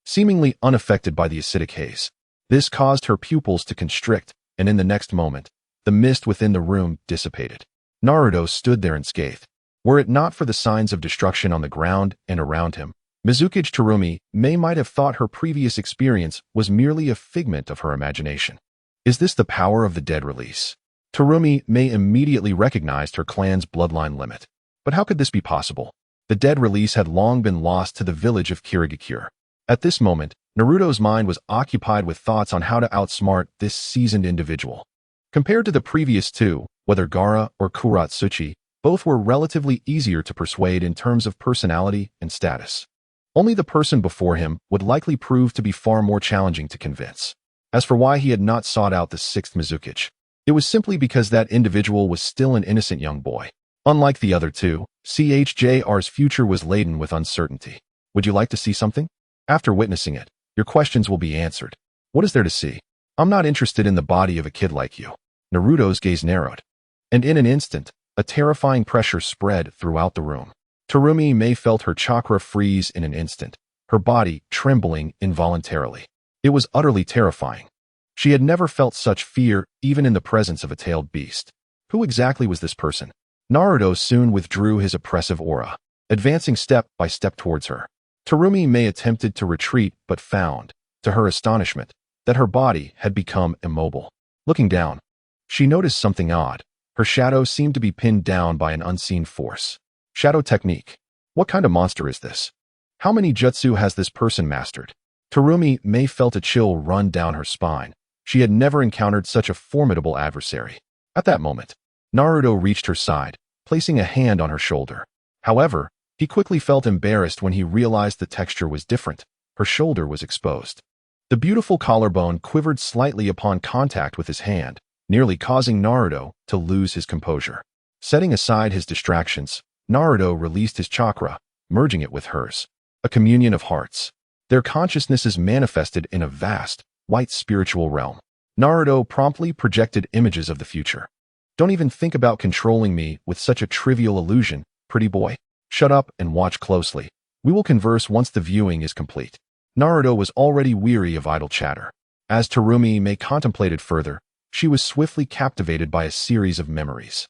seemingly unaffected by the acidic haze. This caused her pupils to constrict, and in the next moment, the mist within the room dissipated. Naruto stood there unscathed. Were it not for the signs of destruction on the ground and around him, Mizukichi Terumi May might have thought her previous experience was merely a figment of her imagination. Is this the power of the dead release? Terumi May immediately recognized her clan's bloodline limit. But how could this be possible? The dead release had long been lost to the village of Kirigakure. At this moment, Naruto's mind was occupied with thoughts on how to outsmart this seasoned individual. Compared to the previous two, whether Gara or Kuratsuchi, both were relatively easier to persuade in terms of personality and status. Only the person before him would likely prove to be far more challenging to convince. As for why he had not sought out the sixth Mizukichi, it was simply because that individual was still an innocent young boy. Unlike the other two, CHJR's future was laden with uncertainty. Would you like to see something? After witnessing it, your questions will be answered. What is there to see? I'm not interested in the body of a kid like you. Naruto's gaze narrowed, and in an instant, a terrifying pressure spread throughout the room. Terumi May felt her chakra freeze in an instant, her body trembling involuntarily. It was utterly terrifying. She had never felt such fear even in the presence of a tailed beast. Who exactly was this person? Naruto soon withdrew his oppressive aura, advancing step by step towards her. Terumi May attempted to retreat but found, to her astonishment, that her body had become immobile. Looking down, she noticed something odd. Her shadow seemed to be pinned down by an unseen force. Shadow technique. What kind of monster is this? How many jutsu has this person mastered? Terumi May felt a chill run down her spine. She had never encountered such a formidable adversary. At that moment, Naruto reached her side, placing a hand on her shoulder. However, he quickly felt embarrassed when he realized the texture was different. Her shoulder was exposed. The beautiful collarbone quivered slightly upon contact with his hand, nearly causing Naruto to lose his composure. Setting aside his distractions, Naruto released his chakra, merging it with hers. A communion of hearts. Their consciousnesses manifested in a vast, white spiritual realm. Naruto promptly projected images of the future. Don't even think about controlling me with such a trivial illusion, pretty boy. Shut up and watch closely. We will converse once the viewing is complete. Naruto was already weary of idle chatter. As Terumi contemplated further, she was swiftly captivated by a series of memories.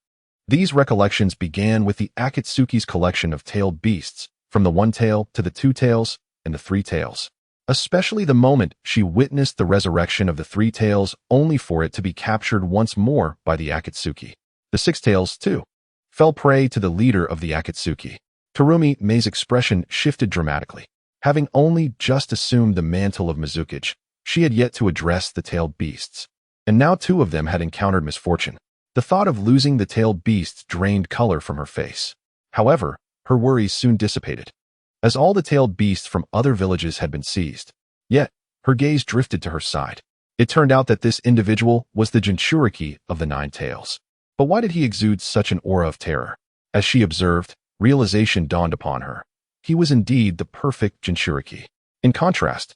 These recollections began with the Akatsuki's collection of tailed beasts, from the one tail to the two tails and the three tails. Especially the moment she witnessed the resurrection of the three tails only for it to be captured once more by the Akatsuki. The six tails, too, fell prey to the leader of the Akatsuki. Terumi's expression shifted dramatically. Having only just assumed the mantle of Mizukage, she had yet to address the tailed beasts. And now two of them had encountered misfortune. The thought of losing the tailed beasts drained color from her face. However, her worries soon dissipated, as all the tailed beasts from other villages had been seized. Yet, her gaze drifted to her side. It turned out that this individual was the Jinchuriki of the Nine Tails. But why did he exude such an aura of terror? As she observed, realization dawned upon her. He was indeed the perfect Jinchuriki. In contrast,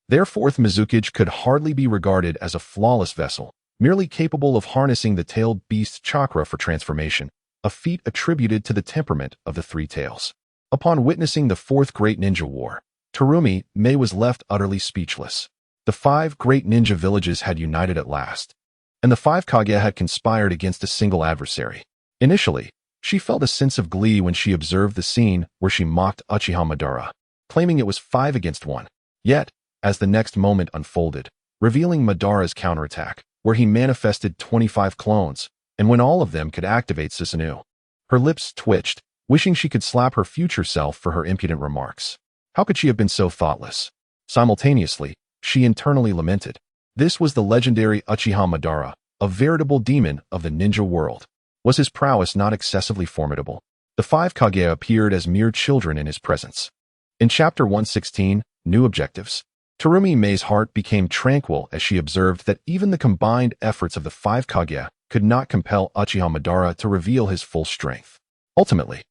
their fourth Mizukage could hardly be regarded as a flawless vessel, merely capable of harnessing the tailed beast's chakra for transformation, a feat attributed to the temperament of the three tails. Upon witnessing the fourth great ninja war, Terumi was left utterly speechless. The five great ninja villages had united at last, and the five Kage had conspired against a single adversary. Initially, she felt a sense of glee when she observed the scene where she mocked Uchiha Madara, claiming it was 5 against 1. Yet, as the next moment unfolded, revealing Madara's counterattack, where he manifested 25 clones, and when all of them could activate Susanoo, her lips twitched, wishing she could slap her future self for her impudent remarks. How could she have been so thoughtless? Simultaneously, she internally lamented. This was the legendary Uchiha Madara, a veritable demon of the ninja world. Was his prowess not excessively formidable? The five Kage appeared as mere children in his presence. In Chapter 116, New Objectives, Terumi's heart became tranquil as she observed that even the combined efforts of the five Kage could not compel Uchiha Madara to reveal his full strength. Ultimately,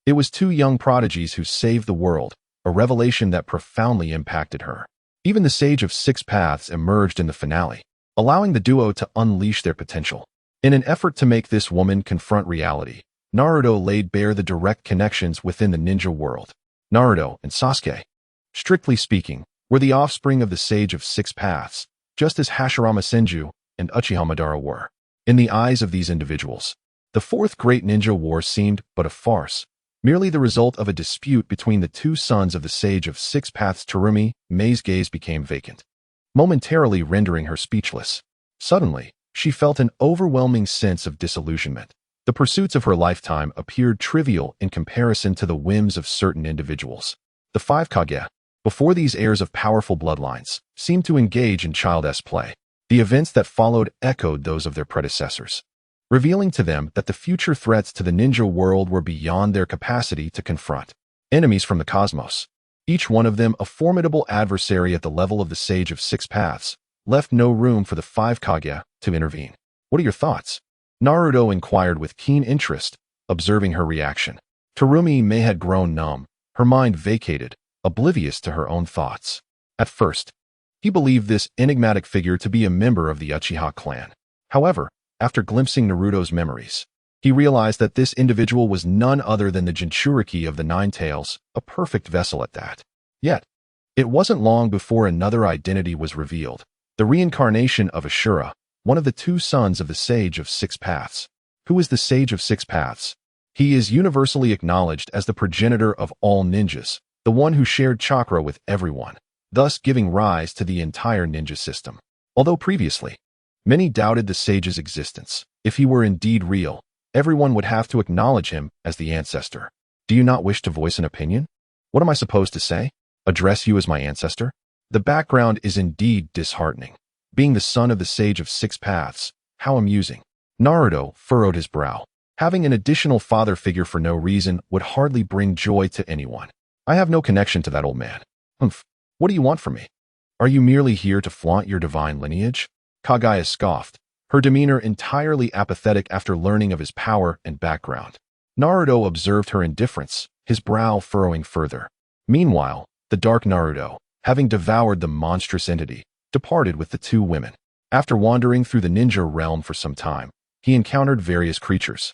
it was two young prodigies who saved the world, a revelation that profoundly impacted her. Even the Sage of Six Paths emerged in the finale, allowing the duo to unleash their potential. In an effort to make this woman confront reality, Naruto laid bare the direct connections within the ninja world. Naruto and Sasuke, strictly speaking, were the offspring of the Sage of Six Paths, just as Hashirama Senju and Uchiha Madara were. In the eyes of these individuals, the fourth great ninja war seemed but a farce, merely the result of a dispute between the two sons of the Sage of Six Paths. Terumi's gaze became vacant, momentarily rendering her speechless. Suddenly, she felt an overwhelming sense of disillusionment. The pursuits of her lifetime appeared trivial in comparison to the whims of certain individuals. The five Kage, before these heirs of powerful bloodlines, seemed to engage in childish play. The events that followed echoed those of their predecessors, revealing to them that the future threats to the ninja world were beyond their capacity to confront. Enemies from the cosmos, each one of them a formidable adversary at the level of the Sage of Six Paths, left no room for the five Kage to intervene. What are your thoughts? Naruto inquired with keen interest, observing her reaction. Terumi had grown numb, her mind vacated, oblivious to her own thoughts. At first, he believed this enigmatic figure to be a member of the Uchiha clan. However, after glimpsing Naruto's memories, he realized that this individual was none other than the Jinchuriki of the Nine Tails, a perfect vessel at that. Yet, it wasn't long before another identity was revealed, the reincarnation of Ashura, one of the two sons of the Sage of Six Paths. Who is the Sage of Six Paths? He is universally acknowledged as the progenitor of all ninjas, the one who shared chakra with everyone, thus giving rise to the entire ninja system. Although previously, many doubted the sage's existence. If he were indeed real, everyone would have to acknowledge him as the ancestor. Do you not wish to voice an opinion? What am I supposed to say? Address you as my ancestor? The background is indeed disheartening. Being the son of the Sage of Six Paths, how amusing. Naruto furrowed his brow. Having an additional father figure for no reason would hardly bring joy to anyone. I have no connection to that old man. Humph. What do you want from me? Are you merely here to flaunt your divine lineage? Kaguya scoffed, her demeanor entirely apathetic after learning of his power and background. Naruto observed her indifference, his brow furrowing further. Meanwhile, the Dark Naruto, having devoured the monstrous entity, departed with the two women. After wandering through the ninja realm for some time, he encountered various creatures.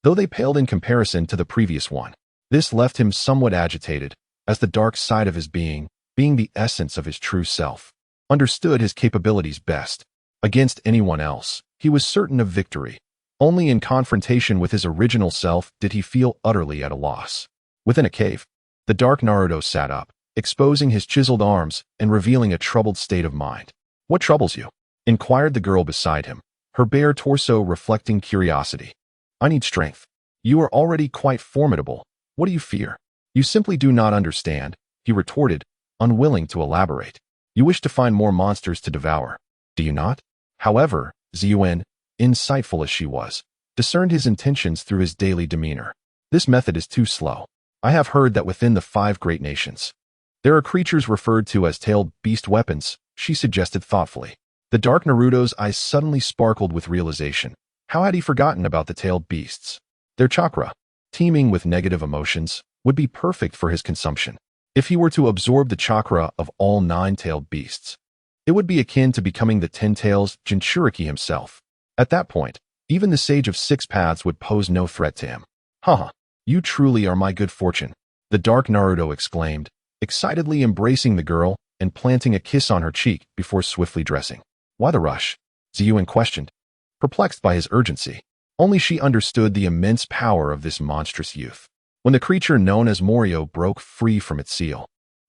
Though they paled in comparison to the previous one, this left him somewhat agitated, as the dark side of his being the essence of his true self, understood his capabilities best. Against anyone else, he was certain of victory. Only in confrontation with his original self did he feel utterly at a loss. Within a cave, the Dark Naruto sat up, exposing his chiseled arms and revealing a troubled state of mind. "What troubles you?" inquired the girl beside him, her bare torso reflecting curiosity. "I need strength. You are already quite formidable. What do you fear?" "You simply do not understand," he retorted, unwilling to elaborate. "You wish to find more monsters to devour, do you not?" However, Ziyuan, insightful as she was, discerned his intentions through his daily demeanor. "This method is too slow. I have heard that within the 5 great nations, there are creatures referred to as tailed beast weapons," she suggested thoughtfully. The Dark Naruto's eyes suddenly sparkled with realization. How had he forgotten about the tailed beasts? Their chakra, teeming with negative emotions, would be perfect for his consumption. If he were to absorb the chakra of all 9-tailed beasts, it would be akin to becoming the 10 tails Jinchuriki himself. At that point, even the Sage of 6 Paths would pose no threat to him. "Haha, you truly are my good fortune," the Dark Naruto exclaimed, excitedly embracing the girl and planting a kiss on her cheek before swiftly dressing. "Why the rush?" Ziyuan questioned, perplexed by his urgency. Only she understood the immense power of this monstrous youth. When the creature known as Morio broke free from its seal,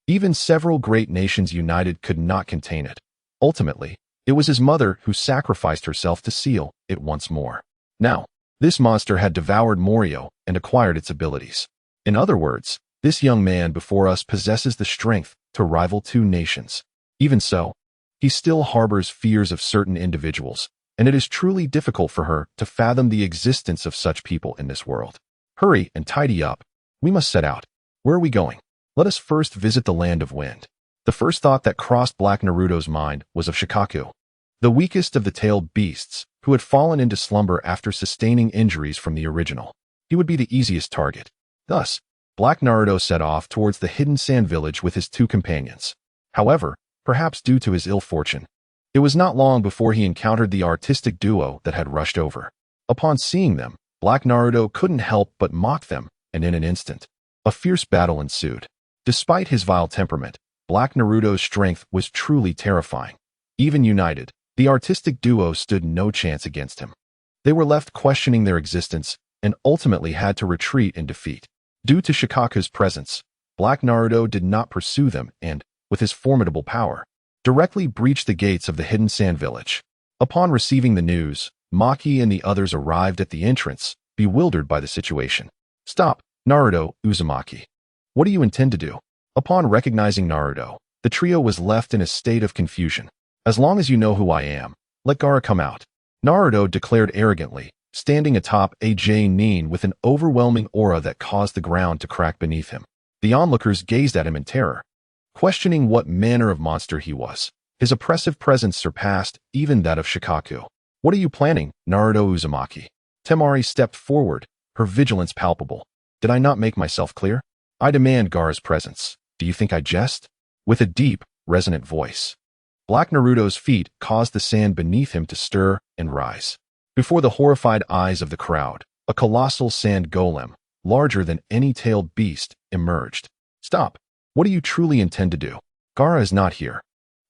even several great nations united could not contain it. Ultimately, it was his mother who sacrificed herself to seal it once more. Now, this monster had devoured Morio and acquired its abilities. In other words, this young man before us possesses the strength to rival 2 nations. Even so, he still harbors fears of certain individuals, and it is truly difficult for her to fathom the existence of such people in this world. "Hurry and tidy up. We must set out. Where are we going?" "Let us first visit the Land of Wind." The first thought that crossed Black Naruto's mind was of Shikaku, the weakest of the tailed beasts, who had fallen into slumber after sustaining injuries from the original. He would be the easiest target. Thus, Black Naruto set off towards the hidden sand village with his 2 companions. However, perhaps due to his ill fortune, it was not long before he encountered the artistic duo that had rushed over. Upon seeing them, Black Naruto couldn't help but mock them, and in an instant, a fierce battle ensued. Despite his vile temperament, Black Naruto's strength was truly terrifying. Even united, the artistic duo stood no chance against him. They were left questioning their existence and ultimately had to retreat in defeat. Due to Shikaku's presence, Black Naruto did not pursue them and, with his formidable power, directly breached the gates of the hidden sand village. Upon receiving the news, Maki and the others arrived at the entrance, bewildered by the situation. "Stop, Naruto, Uzumaki. What do you intend to do?" Upon recognizing Naruto, the trio was left in a state of confusion. "As long as you know who I am, let Gara come out," Naruto declared arrogantly, standing atop a Nin with an overwhelming aura that caused the ground to crack beneath him. The onlookers gazed at him in terror, questioning what manner of monster he was. His oppressive presence surpassed even that of Shikaku. "What are you planning, Naruto Uzumaki?" Temari stepped forward, her vigilance palpable. "Did I not make myself clear? I demand Gara's presence. Do you think I jest?" With a deep, resonant voice, Black Naruto's feet caused the sand beneath him to stir and rise. Before the horrified eyes of the crowd, a colossal sand golem, larger than any tailed beast, emerged. "Stop. What do you truly intend to do? Gara is not here."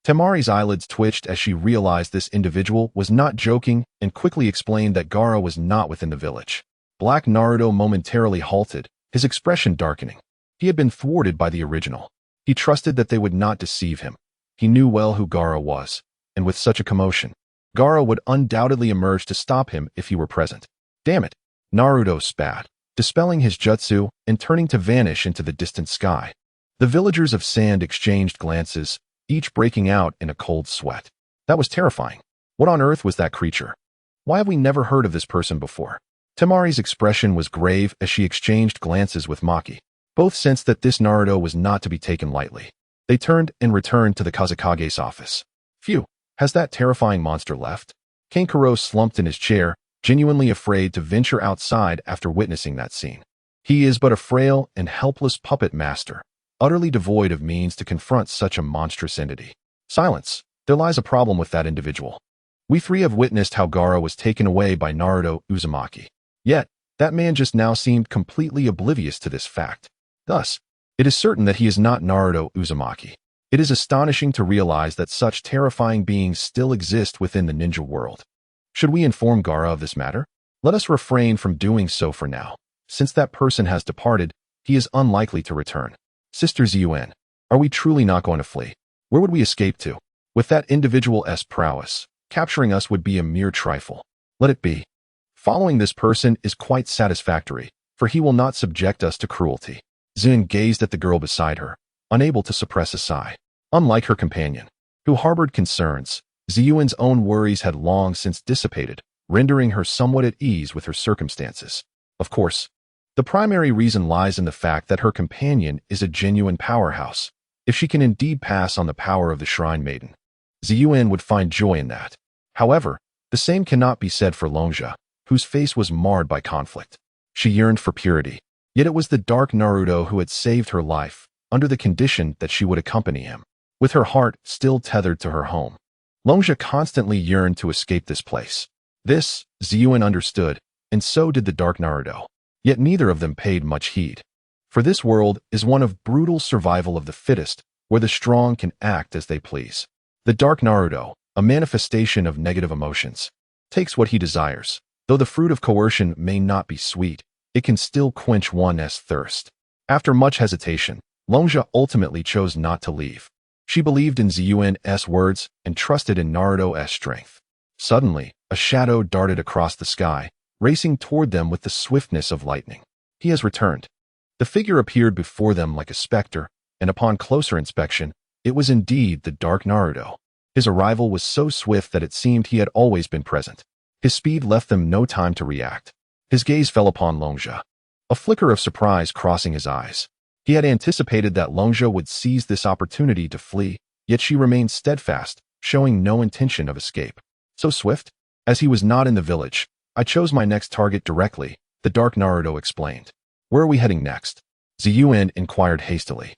Temari's eyelids twitched as she realized this individual was not joking and quickly explained that Gara was not within the village. Black Naruto momentarily halted, his expression darkening. He had been thwarted by the original. He trusted that they would not deceive him. He knew well who Gara was, and with such a commotion, Gara would undoubtedly emerge to stop him if he were present. "Damn it," Naruto spat, dispelling his jutsu and turning to vanish into the distant sky. The villagers of sand exchanged glances, each breaking out in a cold sweat. That was terrifying. What on earth was that creature? Why have we never heard of this person before? Temari's expression was grave as she exchanged glances with Maki. Both sensed that this Naruto was not to be taken lightly. They turned and returned to the Kazakage's office. Phew, has that terrifying monster left? Kankuro slumped in his chair, genuinely afraid to venture outside after witnessing that scene. He is but a frail and helpless puppet master, utterly devoid of means to confront such a monstrous entity. Silence. There lies a problem with that individual. We three have witnessed how Gara was taken away by Naruto Uzumaki. Yet, that man just now seemed completely oblivious to this fact. Thus, it is certain that he is not Naruto Uzumaki. It is astonishing to realize that such terrifying beings still exist within the ninja world. Should we inform Gara of this matter? Let us refrain from doing so for now. Since that person has departed, he is unlikely to return. Sister Zun, are we truly not going to flee? Where would we escape to? With that individual's prowess, capturing us would be a mere trifle. Let it be. Following this person is quite satisfactory, for he will not subject us to cruelty. Zun gazed at the girl beside her, unable to suppress a sigh. Unlike her companion, who harbored concerns, Ziyuan's own worries had long since dissipated, rendering her somewhat at ease with her circumstances. Of course, the primary reason lies in the fact that her companion is a genuine powerhouse. If she can indeed pass on the power of the Shrine Maiden, Ziyuan would find joy in that. However, the same cannot be said for Longja, whose face was marred by conflict. She yearned for purity, yet it was the Dark Naruto who had saved her life, under the condition that she would accompany him. With her heart still tethered to her home, Longja constantly yearned to escape this place. This, Ziyuan understood, and so did the Dark Naruto. Yet neither of them paid much heed. For this world is one of brutal survival of the fittest, where the strong can act as they please. The Dark Naruto, a manifestation of negative emotions, takes what he desires. Though the fruit of coercion may not be sweet, it can still quench one's thirst. After much hesitation, Longja ultimately chose not to leave. She believed in Ziyuan's words and trusted in Naruto's strength. Suddenly, a shadow darted across the sky, racing toward them with the swiftness of lightning. He has returned. The figure appeared before them like a specter, and upon closer inspection, it was indeed the Dark Naruto. His arrival was so swift that it seemed he had always been present. His speed left them no time to react. His gaze fell upon Longja, a flicker of surprise crossing his eyes. He had anticipated that Longja would seize this opportunity to flee, yet she remained steadfast, showing no intention of escape. So swift? As he was not in the village, I chose my next target directly, the Dark Naruto explained. Where are we heading next? Ziyuan inquired hastily.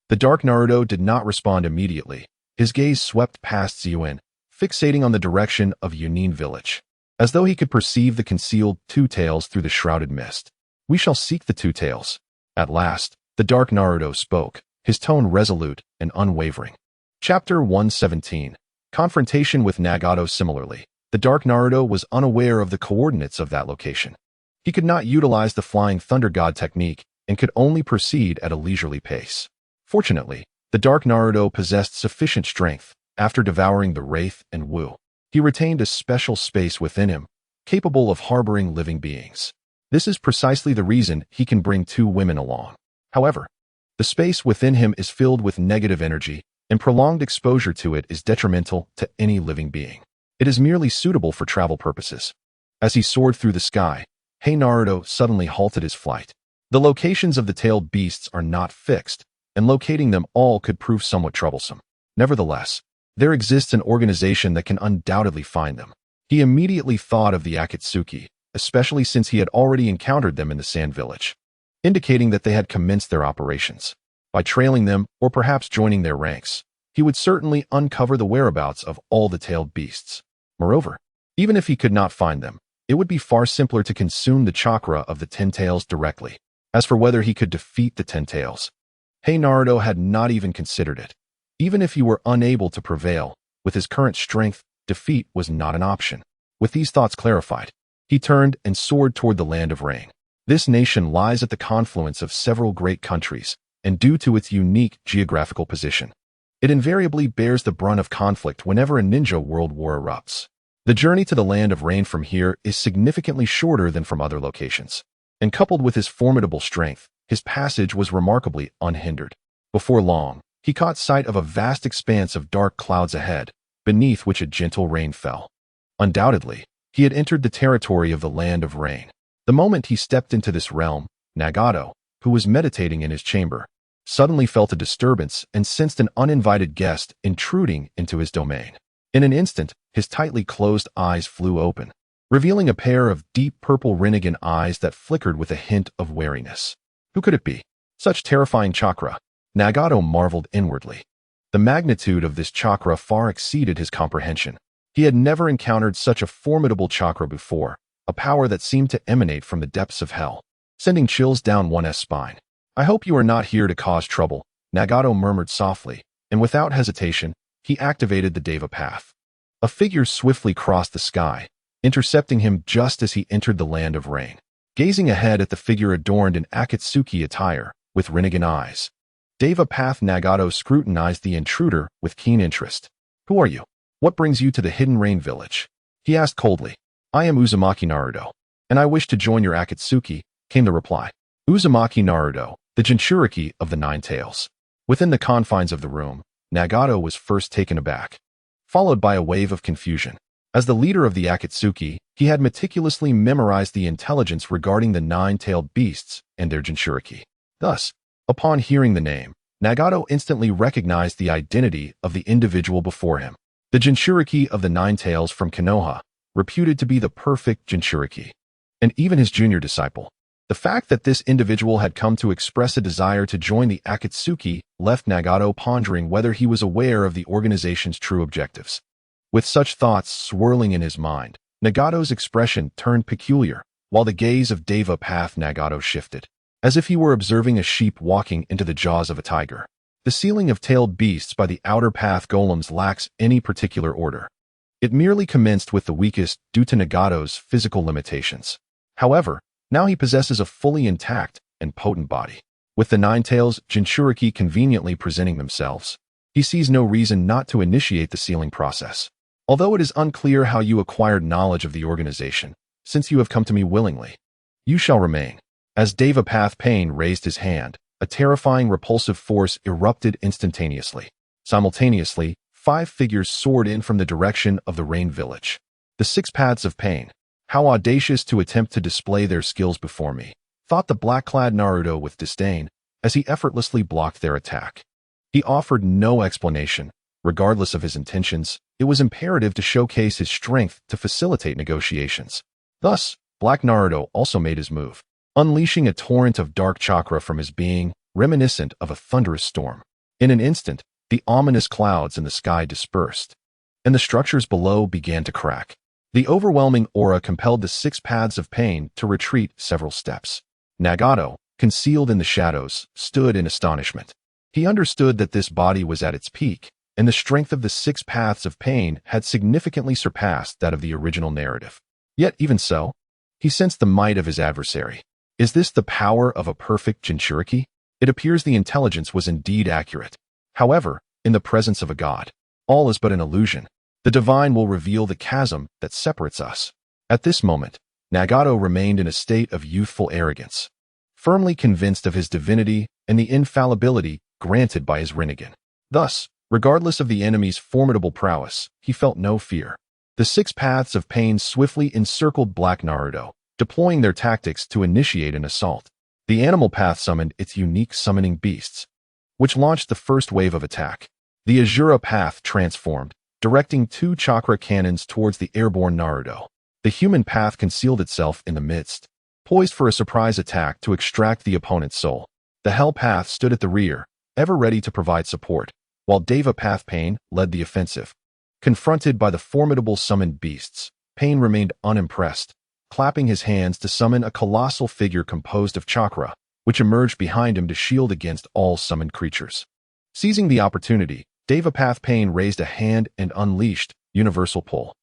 The Dark Naruto did not respond immediately. His gaze swept past Ziyuan, fixating on the direction of Yunin village, as though he could perceive the concealed Two Tails through the shrouded mist. We shall seek the Two Tails. At last, the Dark Naruto spoke, his tone resolute and unwavering. Chapter 117. Confrontation with Nagato. Similarly, the Dark Naruto was unaware of the coordinates of that location. He could not utilize the Flying Thunder God technique and could only proceed at a leisurely pace. Fortunately, the Dark Naruto possessed sufficient strength. After devouring the Wraith and Wu, he retained a special space within him, capable of harboring living beings. This is precisely the reason he can bring two women along. However, the space within him is filled with negative energy, and prolonged exposure to it is detrimental to any living being. It is merely suitable for travel purposes. As he soared through the sky, Naruto suddenly halted his flight. The locations of the tailed beasts are not fixed, and locating them all could prove somewhat troublesome. Nevertheless, there exists an organization that can undoubtedly find them. He immediately thought of the Akatsuki, especially since he had already encountered them in the Sand Village, indicating that they had commenced their operations. By trailing them, or perhaps joining their ranks, he would certainly uncover the whereabouts of all the tailed beasts. Moreover, even if he could not find them, it would be far simpler to consume the chakra of the Ten Tails directly. As for whether he could defeat the Ten Tails, Naruto had not even considered it. Even if he were unable to prevail, with his current strength, defeat was not an option. With these thoughts clarified, he turned and soared toward the Land of Rain. This nation lies at the confluence of several great countries, and due to its unique geographical position, it invariably bears the brunt of conflict whenever a ninja world war erupts. The journey to the Land of Rain from here is significantly shorter than from other locations, and coupled with his formidable strength, his passage was remarkably unhindered. Before long, he caught sight of a vast expanse of dark clouds ahead, beneath which a gentle rain fell. Undoubtedly, he had entered the territory of the Land of Rain. The moment he stepped into this realm, Nagato, who was meditating in his chamber, suddenly felt a disturbance and sensed an uninvited guest intruding into his domain. In an instant, his tightly closed eyes flew open, revealing a pair of deep purple Rinnegan eyes that flickered with a hint of wariness. Who could it be? Such terrifying chakra. Nagato marveled inwardly. The magnitude of this chakra far exceeded his comprehension. He had never encountered such a formidable chakra before, a power that seemed to emanate from the depths of hell, sending chills down one's spine. I hope you are not here to cause trouble, Nagato murmured softly, and without hesitation, he activated the Deva path. A figure swiftly crossed the sky, intercepting him just as he entered the land of rain. Gazing ahead at the figure adorned in Akatsuki attire, with Rinnegan eyes, Deva path Nagato scrutinized the intruder with keen interest. Who are you? What brings you to the Hidden Rain Village? He asked coldly. I am Uzumaki Naruto, and I wish to join your Akatsuki, came the reply. Uzumaki Naruto, the Jinchuriki of the Nine Tails. Within the confines of the room, Nagato was first taken aback, followed by a wave of confusion. As the leader of the Akatsuki, he had meticulously memorized the intelligence regarding the nine-tailed beasts and their Jinchuriki. Thus, upon hearing the name, Nagato instantly recognized the identity of the individual before him. The Jinchuriki of the Nine Tails from Konoha, reputed to be the perfect Jinchuriki, and even his junior disciple. The fact that this individual had come to express a desire to join the Akatsuki left Nagato pondering whether he was aware of the organization's true objectives. With such thoughts swirling in his mind, Nagato's expression turned peculiar, while the gaze of Deva path Nagato shifted, as if he were observing a sheep walking into the jaws of a tiger. The sealing of tailed beasts by the outer path golems lacks any particular order. It merely commenced with the weakest due to Nagato's physical limitations. However, now he possesses a fully intact and potent body. With the Nine Tails Jinchuriki conveniently presenting themselves, he sees no reason not to initiate the sealing process. Although it is unclear how you acquired knowledge of the organization, since you have come to me willingly, you shall remain. As Deva path Pain raised his hand, a terrifying repulsive force erupted instantaneously. Simultaneously, 5 figures soared in from the direction of the Rain Village. The 6 paths of Pain. How audacious to attempt to display their skills before me, thought the black-clad Naruto with disdain, as he effortlessly blocked their attack. He offered no explanation. Regardless of his intentions, it was imperative to showcase his strength to facilitate negotiations. Thus, Black Naruto also made his move, unleashing a torrent of dark chakra from his being, reminiscent of a thunderous storm. In an instant, the ominous clouds in the sky dispersed, and the structures below began to crack. The overwhelming aura compelled the 6 paths of Pain to retreat several steps. Nagato, concealed in the shadows, stood in astonishment. He understood that this body was at its peak, and the strength of the 6 paths of Pain had significantly surpassed that of the original narrative. Yet even so, he sensed the might of his adversary. Is this the power of a perfect Jinchuriki? It appears the intelligence was indeed accurate. However, in the presence of a god, all is but an illusion. The divine will reveal the chasm that separates us. At this moment, Nagato remained in a state of youthful arrogance, firmly convinced of his divinity and the infallibility granted by his Rinnegan. Thus, regardless of the enemy's formidable prowess, he felt no fear. The 6 paths of Pain swiftly encircled Black Naruto, deploying their tactics to initiate an assault. The animal path summoned its unique summoning beasts, which launched the first wave of attack. The Azura path transformed, directing 2 chakra cannons towards the airborne Naruto. The human path concealed itself in the midst, poised for a surprise attack to extract the opponent's soul. The Hell path stood at the rear, ever ready to provide support, while Deva path Pain led the offensive. Confronted by the formidable summoned beasts, Pain remained unimpressed, clapping his hands to summon a colossal figure composed of chakra, which emerged behind him to shield against all summoned creatures. Seizing the opportunity, Deva path Pain raised a hand and unleashed Universal Pull.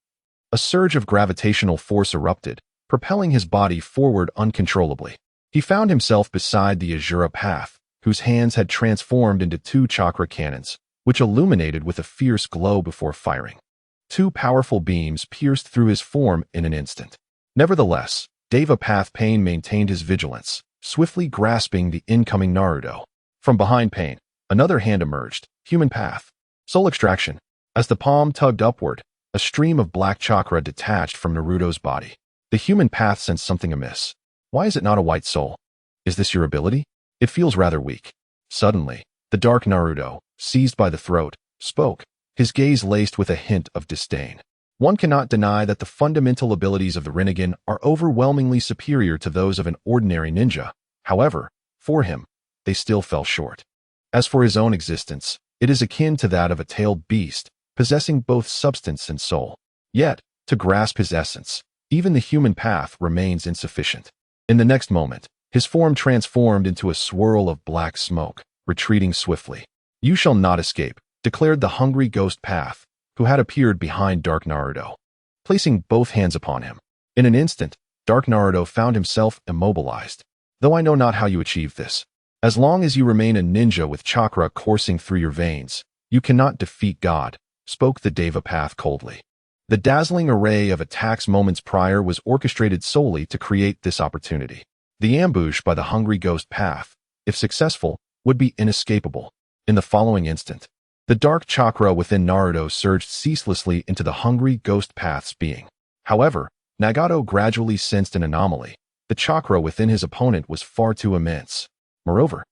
A surge of gravitational force erupted, propelling his body forward uncontrollably. He found himself beside the Azura path, whose hands had transformed into 2 chakra cannons, which illuminated with a fierce glow before firing. 2 powerful beams pierced through his form in an instant. Nevertheless, Deva path Pain maintained his vigilance, swiftly grasping the incoming Naruto. From behind Pain, another hand emerged, Human path. Soul extraction. As the palm tugged upward, a stream of black chakra detached from Naruto's body. The human path sensed something amiss. Why is it not a white soul? Is this your ability? It feels rather weak. Suddenly, the dark Naruto, seized by the throat, spoke, his gaze laced with a hint of disdain. One cannot deny that the fundamental abilities of the Rinnegan are overwhelmingly superior to those of an ordinary ninja. However, for him, they still fell short. As for his own existence, it is akin to that of a tailed beast, possessing both substance and soul. Yet, to grasp his essence, even the human path remains insufficient. In the next moment, his form transformed into a swirl of black smoke, retreating swiftly. "You shall not escape," declared the hungry ghost path, who had appeared behind Dark Naruto, placing both hands upon him. In an instant, Dark Naruto found himself immobilized. "Though I know not how you achieve this, as long as you remain a ninja with chakra coursing through your veins, you cannot defeat God," spoke the Deva path coldly. The dazzling array of attacks moments prior was orchestrated solely to create this opportunity. The ambush by the hungry ghost path, if successful, would be inescapable. In the following instant, the dark chakra within Naruto surged ceaselessly into the hungry ghost path's being. However, Nagato gradually sensed an anomaly. The chakra within his opponent was far too immense. Moreover,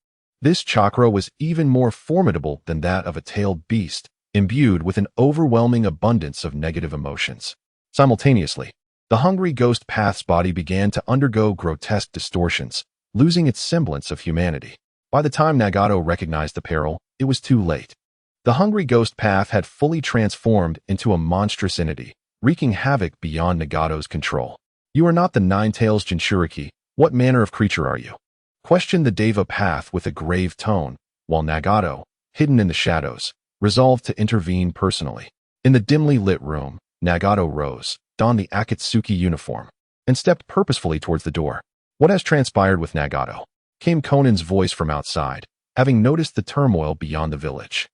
this chakra was even more formidable than that of a tailed beast, imbued with an overwhelming abundance of negative emotions. Simultaneously, the hungry ghost path's body began to undergo grotesque distortions, losing its semblance of humanity. By the time Nagato recognized the peril, it was too late. The hungry ghost path had fully transformed into a monstrous entity, wreaking havoc beyond Nagato's control. "You are not the Nine-Tails Jinchuriki. What manner of creature are you?" questioned the Deva path with a grave tone, while Nagato, hidden in the shadows, resolved to intervene personally. In the dimly lit room, Nagato rose, donned the Akatsuki uniform, and stepped purposefully towards the door. "What has transpired with Nagato?" came Conan's voice from outside, having noticed the turmoil beyond the village.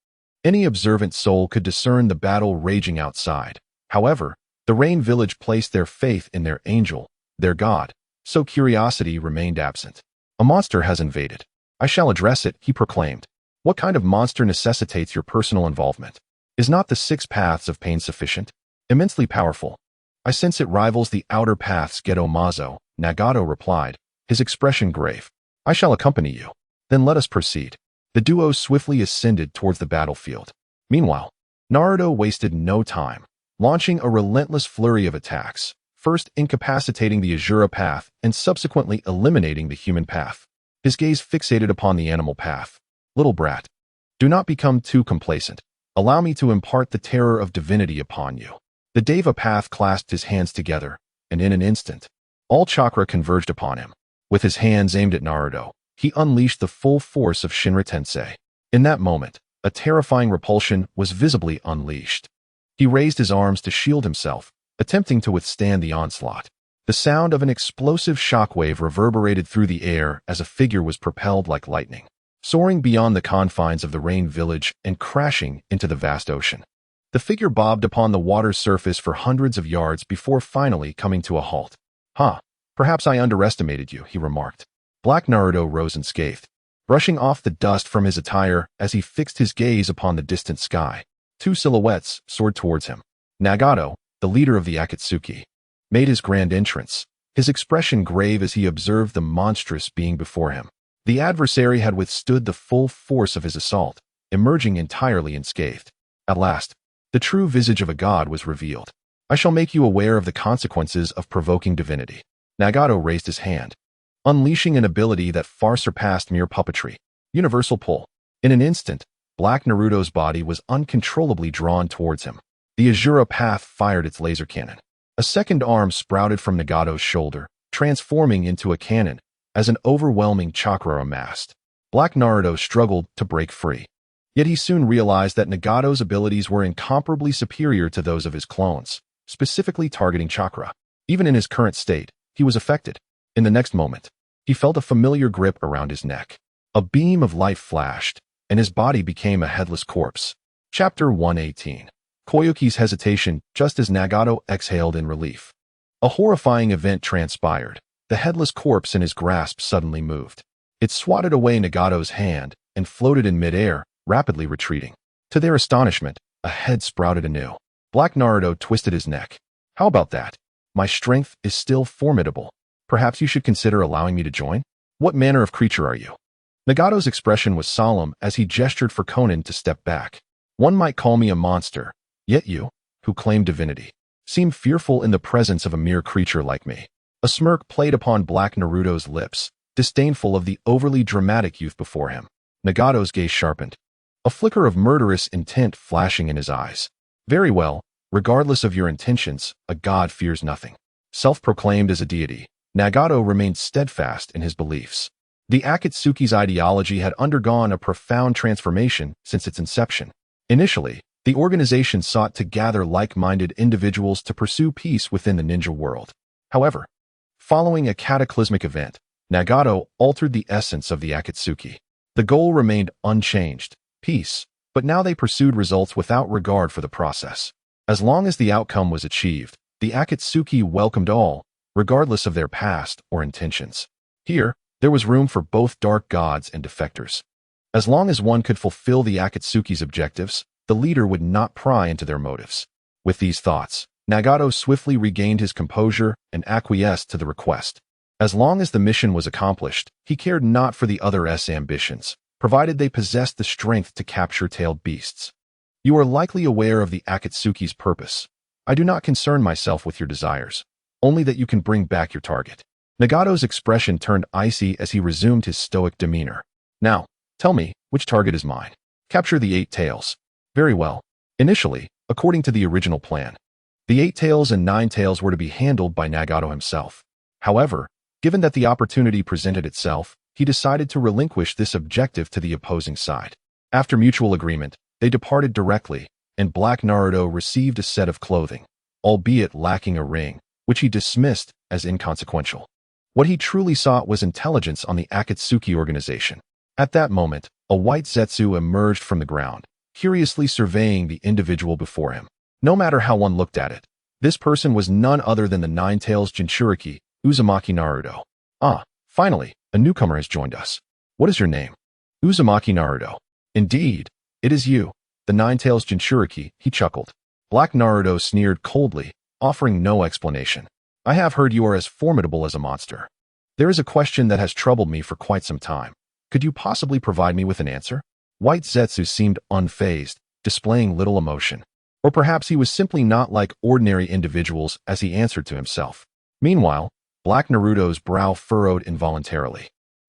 Any observant soul could discern the battle raging outside. However, the Rain Village placed their faith in their angel, their god, so curiosity remained absent. "A monster has invaded. I shall address it," he proclaimed. "What kind of monster necessitates your personal involvement? Is not the 6 paths of pain sufficient? Immensely powerful. I sense it rivals the outer path's Gedo Mazo," Nagato replied, his expression grave. "I shall accompany you. Then let us proceed." The duo swiftly ascended towards the battlefield. Meanwhile, Naruto wasted no time, launching a relentless flurry of attacks, first incapacitating the Azura path and subsequently eliminating the human path. His gaze fixated upon the animal path. "Little brat, do not become too complacent. Allow me to impart the terror of divinity upon you." The Deva path clasped his hands together, and in an instant, all chakra converged upon him. With his hands aimed at Naruto, he unleashed the full force of Shinra Tensei. In that moment, a terrifying repulsion was visibly unleashed. He raised his arms to shield himself, attempting to withstand the onslaught. The sound of an explosive shockwave reverberated through the air as a figure was propelled like lightning, soaring beyond the confines of the Rain Village and crashing into the vast ocean. The figure bobbed upon the water's surface for hundreds of yards before finally coming to a halt. Perhaps I underestimated you," he remarked. Black Naruto rose unscathed, brushing off the dust from his attire as he fixed his gaze upon the distant sky. 2 silhouettes soared towards him. Nagato, the leader of the Akatsuki, made his grand entrance, his expression grave as he observed the monstrous being before him. The adversary had withstood the full force of his assault, emerging entirely unscathed. At last, the true visage of a god was revealed. "I shall make you aware of the consequences of provoking divinity." Nagato raised his hand, unleashing an ability that far surpassed mere puppetry, universal pull. In an instant, Black Naruto's body was uncontrollably drawn towards him. The Azura path fired its laser cannon. A second arm sprouted from Nagato's shoulder, transforming into a cannon as an overwhelming chakra amassed. Black Naruto struggled to break free. Yet he soon realized that Nagato's abilities were incomparably superior to those of his clones, specifically targeting chakra. Even in his current state, he was affected. In the next moment, he felt a familiar grip around his neck. A beam of light flashed, and his body became a headless corpse. Chapter 118. Koyuki's hesitation just as Nagato exhaled in relief. A horrifying event transpired. The headless corpse in his grasp suddenly moved. It swatted away Nagato's hand and floated in midair, rapidly retreating. To their astonishment, a head sprouted anew. Black Naruto twisted his neck. "How about that? My strength is still formidable. Perhaps you should consider allowing me to join? What manner of creature are you?" Nagato's expression was solemn as he gestured for Conan to step back. One might call me a monster, yet you, who claim divinity, seem fearful in the presence of a mere creature like me. A smirk played upon Black Naruto's lips, disdainful of the overly dramatic youth before him. Nagato's gaze sharpened, a flicker of murderous intent flashing in his eyes. Very well, regardless of your intentions, a god fears nothing. Self-proclaimed as a deity, Nagato remained steadfast in his beliefs. The Akatsuki's ideology had undergone a profound transformation since its inception. Initially, the organization sought to gather like-minded individuals to pursue peace within the ninja world. However, following a cataclysmic event, Nagato altered the essence of the Akatsuki. The goal remained unchanged, peace, but now they pursued results without regard for the process. As long as the outcome was achieved, the Akatsuki welcomed all, regardless of their past or intentions. Here, there was room for both dark gods and defectors. As long as one could fulfill the Akatsuki's objectives, the leader would not pry into their motives. With these thoughts, Nagato swiftly regained his composure and acquiesced to the request. As long as the mission was accomplished, he cared not for the other's ambitions, provided they possessed the strength to capture tailed beasts. You are likely aware of the Akatsuki's purpose. I do not concern myself with your desires, only that you can bring back your target. Nagato's expression turned icy as he resumed his stoic demeanor. Now, tell me, which target is mine? Capture the 8 tails. Very well. Initially, according to the original plan, the 8 tails and 9 tails were to be handled by Nagato himself. However, given that the opportunity presented itself, he decided to relinquish this objective to the opposing side. After mutual agreement, they departed directly, and Black Naruto received a set of clothing, albeit lacking a ring, which he dismissed as inconsequential. What he truly sought was intelligence on the Akatsuki organization. At that moment, a white Zetsu emerged from the ground, curiously surveying the individual before him. No matter how one looked at it, this person was none other than the Nine-Tails Jinchuriki, Uzumaki Naruto. Ah, finally, a newcomer has joined us. What is your name? Uzumaki Naruto. Indeed, it is you, the Nine-Tails Jinchuriki, he chuckled. Black Naruto sneered coldly, offering no explanation. I have heard you are as formidable as a monster. There is a question that has troubled me for quite some time. Could you possibly provide me with an answer? White Zetsu seemed unfazed, displaying little emotion. Or perhaps he was simply not like ordinary individuals as he answered to himself. Meanwhile, Black Naruto's brow furrowed involuntarily.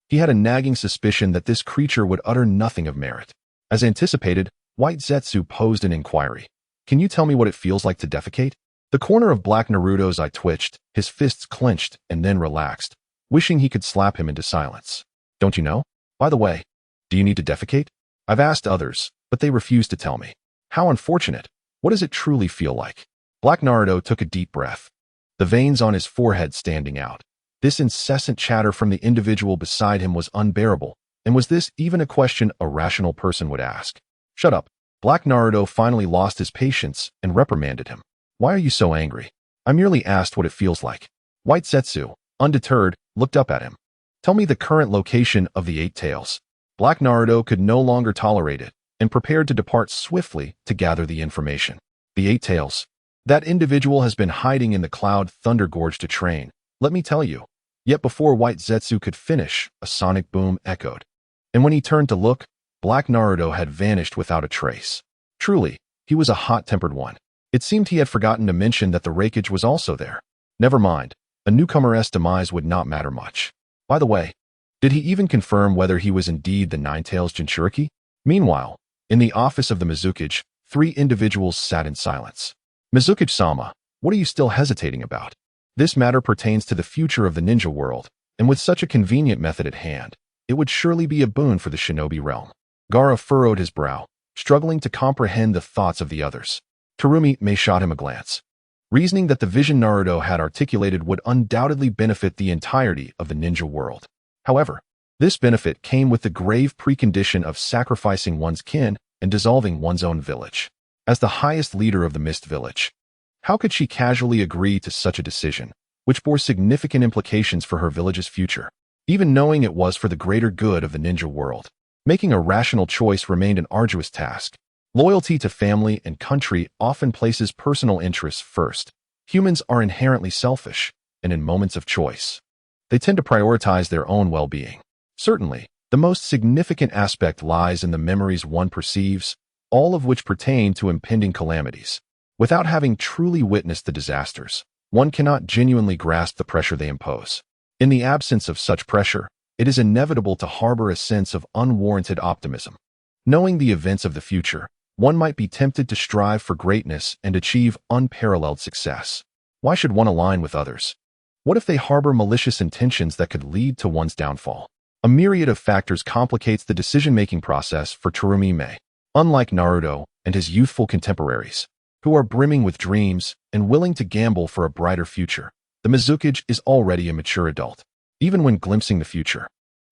He had a nagging suspicion that this creature would utter nothing of merit. As anticipated, White Zetsu posed an inquiry. Can you tell me what it feels like to defecate? The corner of Black Naruto's eye twitched, his fists clenched and then relaxed, wishing he could slap him into silence. Don't you know? By the way, do you need to defecate? I've asked others, but they refuse to tell me. How unfortunate. What does it truly feel like? Black Naruto took a deep breath, the veins on his forehead standing out. This incessant chatter from the individual beside him was unbearable, and was this even a question a rational person would ask? Shut up. Black Naruto finally lost his patience and reprimanded him. Why are you so angry? I merely asked what it feels like. White Zetsu, undeterred, looked up at him. Tell me the current location of the 8 tails. Black Naruto could no longer tolerate it, and prepared to depart swiftly to gather the information. The 8 tails. That individual has been hiding in the cloud Thunder Gorge to train, let me tell you. Yet before White Zetsu could finish, a sonic boom echoed. And when he turned to look, Black Naruto had vanished without a trace. Truly, he was a hot-tempered one. It seemed he had forgotten to mention that the Raikage was also there. Never mind, a newcomer's demise would not matter much. By the way, did he even confirm whether he was indeed the Nine-Tails Jinchuriki? Meanwhile, in the office of the Mizukage, 3 individuals sat in silence. Mizukage-sama, what are you still hesitating about? This matter pertains to the future of the ninja world, and with such a convenient method at hand, it would surely be a boon for the shinobi realm. Gara furrowed his brow, struggling to comprehend the thoughts of the others. Terumi may shot him a glance, reasoning that the vision Naruto had articulated would undoubtedly benefit the entirety of the ninja world. However, this benefit came with the grave precondition of sacrificing one's kin and dissolving one's own village. As the highest leader of the Mist Village, how could she casually agree to such a decision, which bore significant implications for her village's future, even knowing it was for the greater good of the ninja world? Making a rational choice remained an arduous task. Loyalty to family and country often places personal interests first. Humans are inherently selfish, and in moments of choice, they tend to prioritize their own well-being. Certainly, The most significant aspect lies in the memories one perceives, all of which pertain to impending calamities. Without having truly witnessed the disasters, one cannot genuinely grasp the pressure they impose. In the absence of such pressure, it is inevitable to harbor a sense of unwarranted optimism. Knowing the events of the future, one might be tempted to strive for greatness and achieve unparalleled success. Why should one align with others? What if they harbor malicious intentions that could lead to one's downfall? A myriad of factors complicates the decision-making process for Terumi Mei. Unlike Naruto and his youthful contemporaries, who are brimming with dreams and willing to gamble for a brighter future, the Mizukage is already a mature adult. Even when glimpsing the future,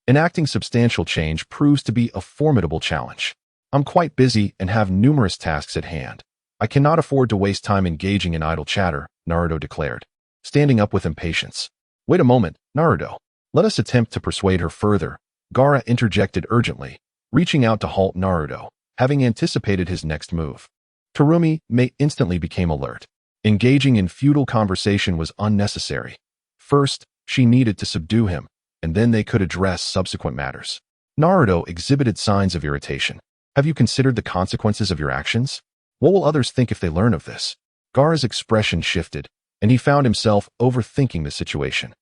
enacting substantial change proves to be a formidable challenge. I'm quite busy and have numerous tasks at hand. I cannot afford to waste time engaging in idle chatter, Naruto declared, standing up with impatience. Wait a moment, Naruto. Let us attempt to persuade her further, Gara interjected urgently, reaching out to halt Naruto, having anticipated his next move. Terumi Mei instantly became alert. Engaging in futile conversation was unnecessary. First, she needed to subdue him, and then they could address subsequent matters. Naruto exhibited signs of irritation. Have you considered the consequences of your actions? What will others think if they learn of this? Gara's expression shifted, and he found himself overthinking the situation.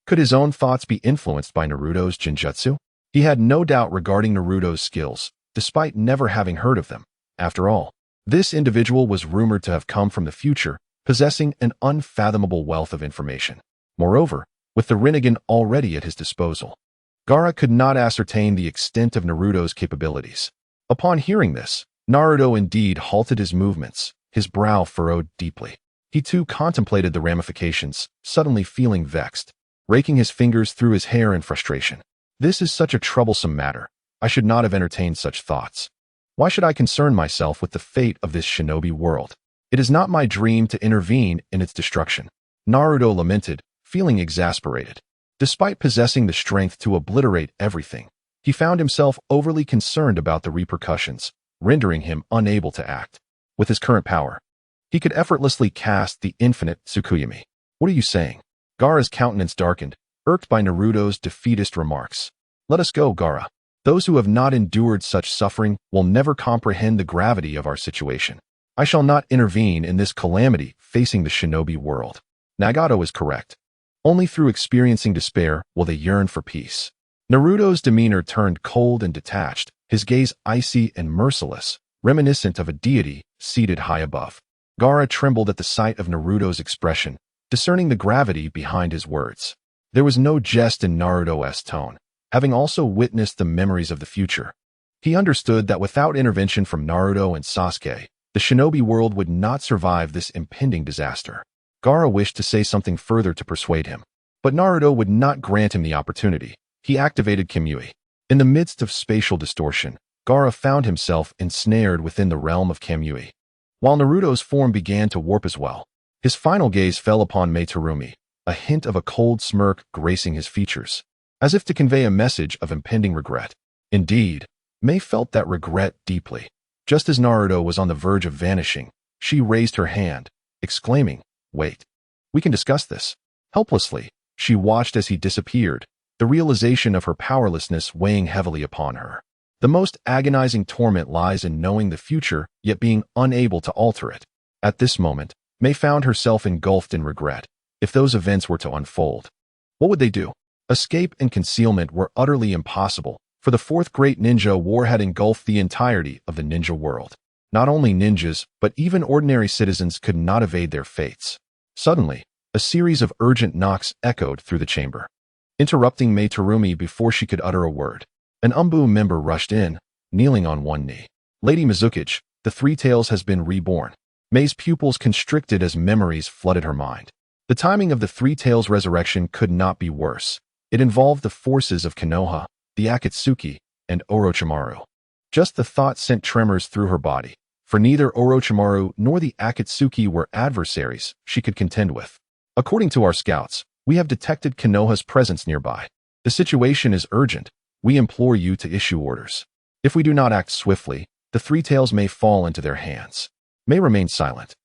Could his own thoughts be influenced by Naruto's genjutsu? He had no doubt regarding Naruto's skills, despite never having heard of them. After all, this individual was rumored to have come from the future, possessing an unfathomable wealth of information. Moreover, with the Rinnegan already at his disposal, Gara could not ascertain the extent of Naruto's capabilities. Upon hearing this, Naruto indeed halted his movements, his brow furrowed deeply. He too contemplated the ramifications, suddenly feeling vexed, raking his fingers through his hair in frustration. This is such a troublesome matter. I should not have entertained such thoughts. Why should I concern myself with the fate of this shinobi world? It is not my dream to intervene in its destruction. Naruto lamented, feeling exasperated. Despite possessing the strength to obliterate everything, he found himself overly concerned about the repercussions, rendering him unable to act. With his current power, he could effortlessly cast the infinite Tsukuyami. What are you saying? Gara's countenance darkened, irked by Naruto's defeatist remarks. Let us go, Gara. Those who have not endured such suffering will never comprehend the gravity of our situation. I shall not intervene in this calamity facing the shinobi world. Nagato is correct. Only through experiencing despair will they yearn for peace. Naruto's demeanor turned cold and detached, his gaze icy and merciless, reminiscent of a deity seated high above. Gara trembled at the sight of Naruto's expression, discerning the gravity behind his words. There was no jest in Naruto's tone, having also witnessed the memories of the future. He understood that without intervention from Naruto and Sasuke, the shinobi world would not survive this impending disaster. Gara wished to say something further to persuade him, but Naruto would not grant him the opportunity. He activated Kamui. In the midst of spatial distortion, Gara found himself ensnared within the realm of Kamui. While Naruto's form began to warp as well, his final gaze fell upon Mei Terumi, a hint of a cold smirk gracing his features, as if to convey a message of impending regret. Indeed, Mei felt that regret deeply. Just as Naruto was on the verge of vanishing, she raised her hand, exclaiming, "Wait. We can discuss this." Helplessly, she watched as he disappeared, the realization of her powerlessness weighing heavily upon her. The most agonizing torment lies in knowing the future, yet being unable to alter it. At this moment, Mei found herself engulfed in regret. If those events were to unfold, what would they do? Escape and concealment were utterly impossible, for the fourth great ninja war had engulfed the entirety of the ninja world. Not only ninjas, but even ordinary citizens could not evade their fates. Suddenly, a series of urgent knocks echoed through the chamber, interrupting Mei Terumi before she could utter a word. An Umbu member rushed in, kneeling on one knee. "Lady Mizukage, the Three Tails has been reborn." Mei's pupils constricted as memories flooded her mind. The timing of the Three Tails resurrection could not be worse. It involved the forces of Konoha, the Akatsuki, and Orochimaru. Just the thought sent tremors through her body, for neither Orochimaru nor the Akatsuki were adversaries she could contend with. "According to our scouts, we have detected Konoha's presence nearby. The situation is urgent. We implore you to issue orders. If we do not act swiftly, the Three Tails may fall into their hands." Mei remained silent,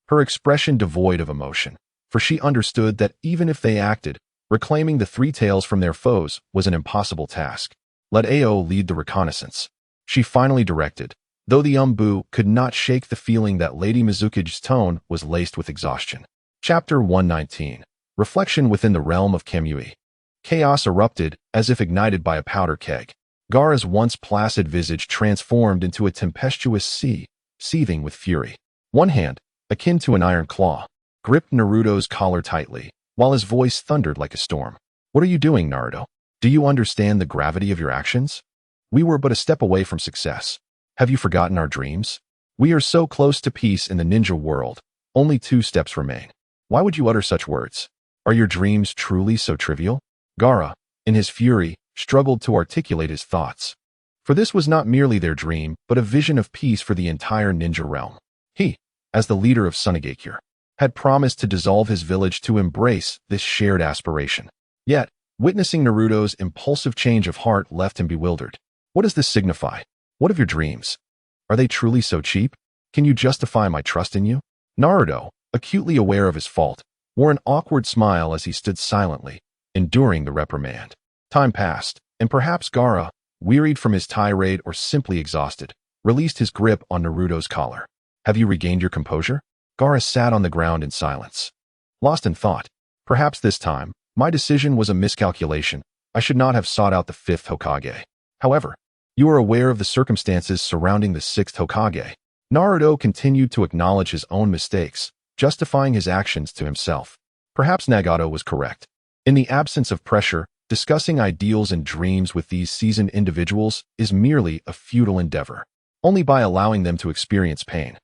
her expression devoid of emotion, for she understood that even if they acted, reclaiming the Three Tails from their foes was an impossible task. Let Ao lead the reconnaissance. She finally directed, though the Umbu could not shake the feeling that Lady Mizuki's tone was laced with exhaustion. Chapter 119. Reflection within the realm of Kamui. Chaos erupted as if ignited by a powder keg. Gara's once placid visage transformed into a tempestuous sea, seething with fury. One hand, akin to an iron claw, gripped Naruto's collar tightly, while his voice thundered like a storm. What are you doing, Naruto? Do you understand the gravity of your actions? We were but a step away from success. Have you forgotten our dreams? We are so close to peace in the ninja world. Only 2 steps remain. Why would you utter such words? Are your dreams truly so trivial? Gara, in his fury, struggled to articulate his thoughts. For this was not merely their dream, but a vision of peace for the entire ninja realm. He, as the leader of Sunagakure, had promised to dissolve his village to embrace this shared aspiration. Yet, witnessing Naruto's impulsive change of heart left him bewildered. What does this signify? What of your dreams? Are they truly so cheap? Can you justify my trust in you? Naruto, acutely aware of his fault, wore an awkward smile as he stood silently, enduring the reprimand. Time passed, and perhaps Gara, wearied from his tirade or simply exhausted, released his grip on Naruto's collar. Have you regained your composure? Gara sat on the ground in silence, lost in thought. Perhaps this time, my decision was a miscalculation. I should not have sought out the 5th Hokage. However, you are aware of the circumstances surrounding the 6th Hokage. Naruto continued to acknowledge his own mistakes, justifying his actions to himself. Perhaps Nagato was correct. In the absence of pressure, discussing ideals and dreams with these seasoned individuals is merely a futile endeavor. Only by allowing them to experience pain,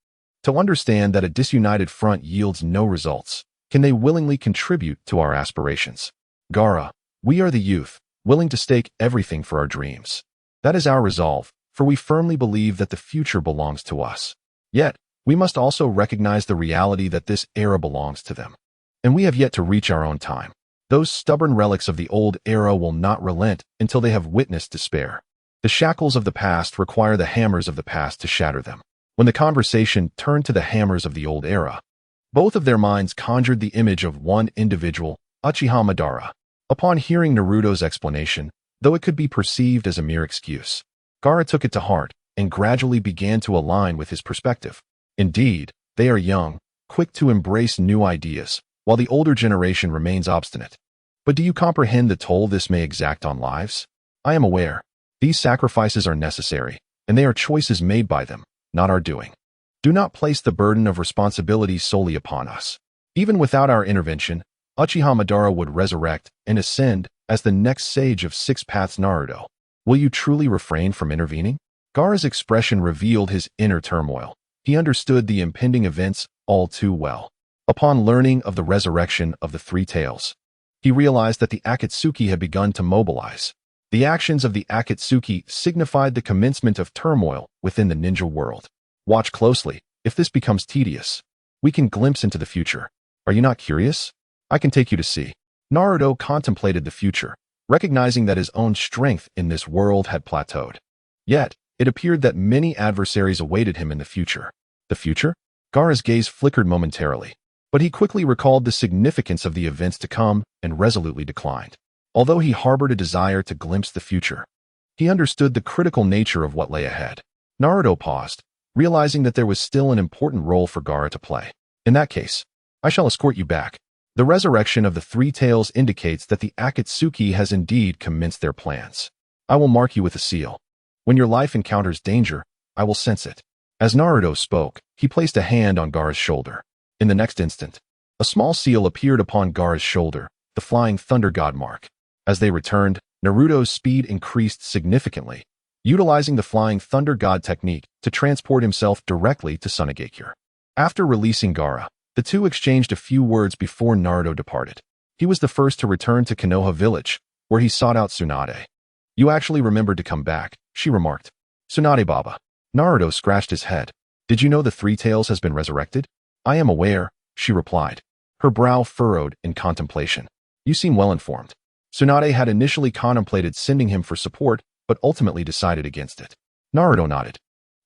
to understand that a disunited front yields no results, can they willingly contribute to our aspirations. Gara, we are the youth, willing to stake everything for our dreams. That is our resolve, for we firmly believe that the future belongs to us. Yet, we must also recognize the reality that this era belongs to them. And we have yet to reach our own time. Those stubborn relics of the old era will not relent until they have witnessed despair. The shackles of the past require the hammers of the past to shatter them. When the conversation turned to the hammers of the old era, both of their minds conjured the image of one individual, Uchiha Madara. Upon hearing Naruto's explanation, though it could be perceived as a mere excuse, Gara took it to heart and gradually began to align with his perspective. Indeed, they are young, quick to embrace new ideas, while the older generation remains obstinate. But do you comprehend the toll this may exact on lives? I am aware. These sacrifices are necessary, and they are choices made by them, not our doing. Do not place the burden of responsibility solely upon us. Even without our intervention, Uchiha Madara would resurrect and ascend as the next sage of 6 paths. Naruto, will you truly refrain from intervening? Gara's expression revealed his inner turmoil. He understood the impending events all too well. Upon learning of the resurrection of the 3 tails, he realized that the Akatsuki had begun to mobilize. The actions of the Akatsuki signified the commencement of turmoil within the ninja world. Watch closely. If this becomes tedious, we can glimpse into the future. Are you not curious? I can take you to see. Naruto contemplated the future, recognizing that his own strength in this world had plateaued. Yet, it appeared that many adversaries awaited him in the future. The future? Gara's gaze flickered momentarily, but he quickly recalled the significance of the events to come and resolutely declined. Although he harbored a desire to glimpse the future, he understood the critical nature of what lay ahead. Naruto paused, realizing that there was still an important role for Gara to play. In that case, I shall escort you back. The resurrection of the 3 tails indicates that the Akatsuki has indeed commenced their plans. I will mark you with a seal. When your life encounters danger, I will sense it. As Naruto spoke, he placed a hand on Gara's shoulder. In the next instant, a small seal appeared upon Gara's shoulder, the Flying Thunder God mark. As they returned, Naruto's speed increased significantly, utilizing the Flying Thunder God technique to transport himself directly to Sunagakure. After releasing Gara, the two exchanged a few words before Naruto departed. He was the first to return to Konoha village, where he sought out Tsunade. You actually remembered to come back, she remarked. Tsunade Baba. Naruto scratched his head. Did you know the 3 tails has been resurrected? I am aware, she replied, her brow furrowed in contemplation. You seem well informed. Tsunade had initially contemplated sending him for support, but ultimately decided against it. Naruto nodded,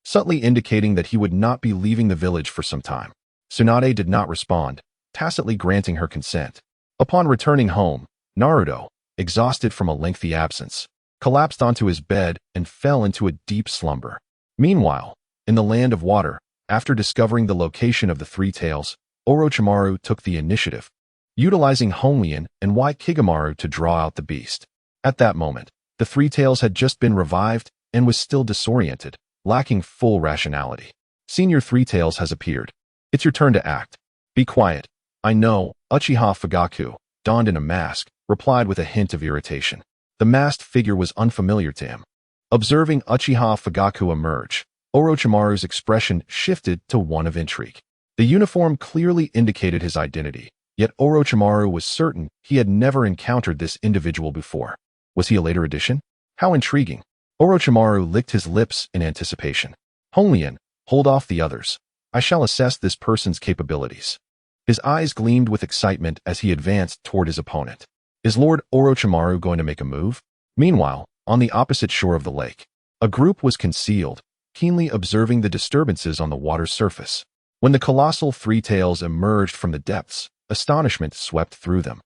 subtly indicating that he would not be leaving the village for some time. Tsunade did not respond, tacitly granting her consent. Upon returning home, Naruto, exhausted from a lengthy absence, collapsed onto his bed, and fell into a deep slumber. Meanwhile, in the land of water, after discovering the location of the three tails, Orochimaru took the initiative, utilizing Honlin and Kigamaru to draw out the beast. At that moment, the three tails had just been revived and was still disoriented, lacking full rationality. Senior Three Tails has appeared. It's your turn to act. Be quiet. I know, Uchiha Fugaku, donned in a mask, replied with a hint of irritation. The masked figure was unfamiliar to him. Observing Uchiha Fugaku emerge, Orochimaru's expression shifted to one of intrigue. The uniform clearly indicated his identity, yet Orochimaru was certain he had never encountered this individual before. Was he a later addition? How intriguing. Orochimaru licked his lips in anticipation. Honlin, hold off the others. I shall assess this person's capabilities. His eyes gleamed with excitement as he advanced toward his opponent. Is Lord Orochimaru going to make a move? Meanwhile, on the opposite shore of the lake, a group was concealed, keenly observing the disturbances on the water's surface. When the colossal three tails emerged from the depths, astonishment swept through them.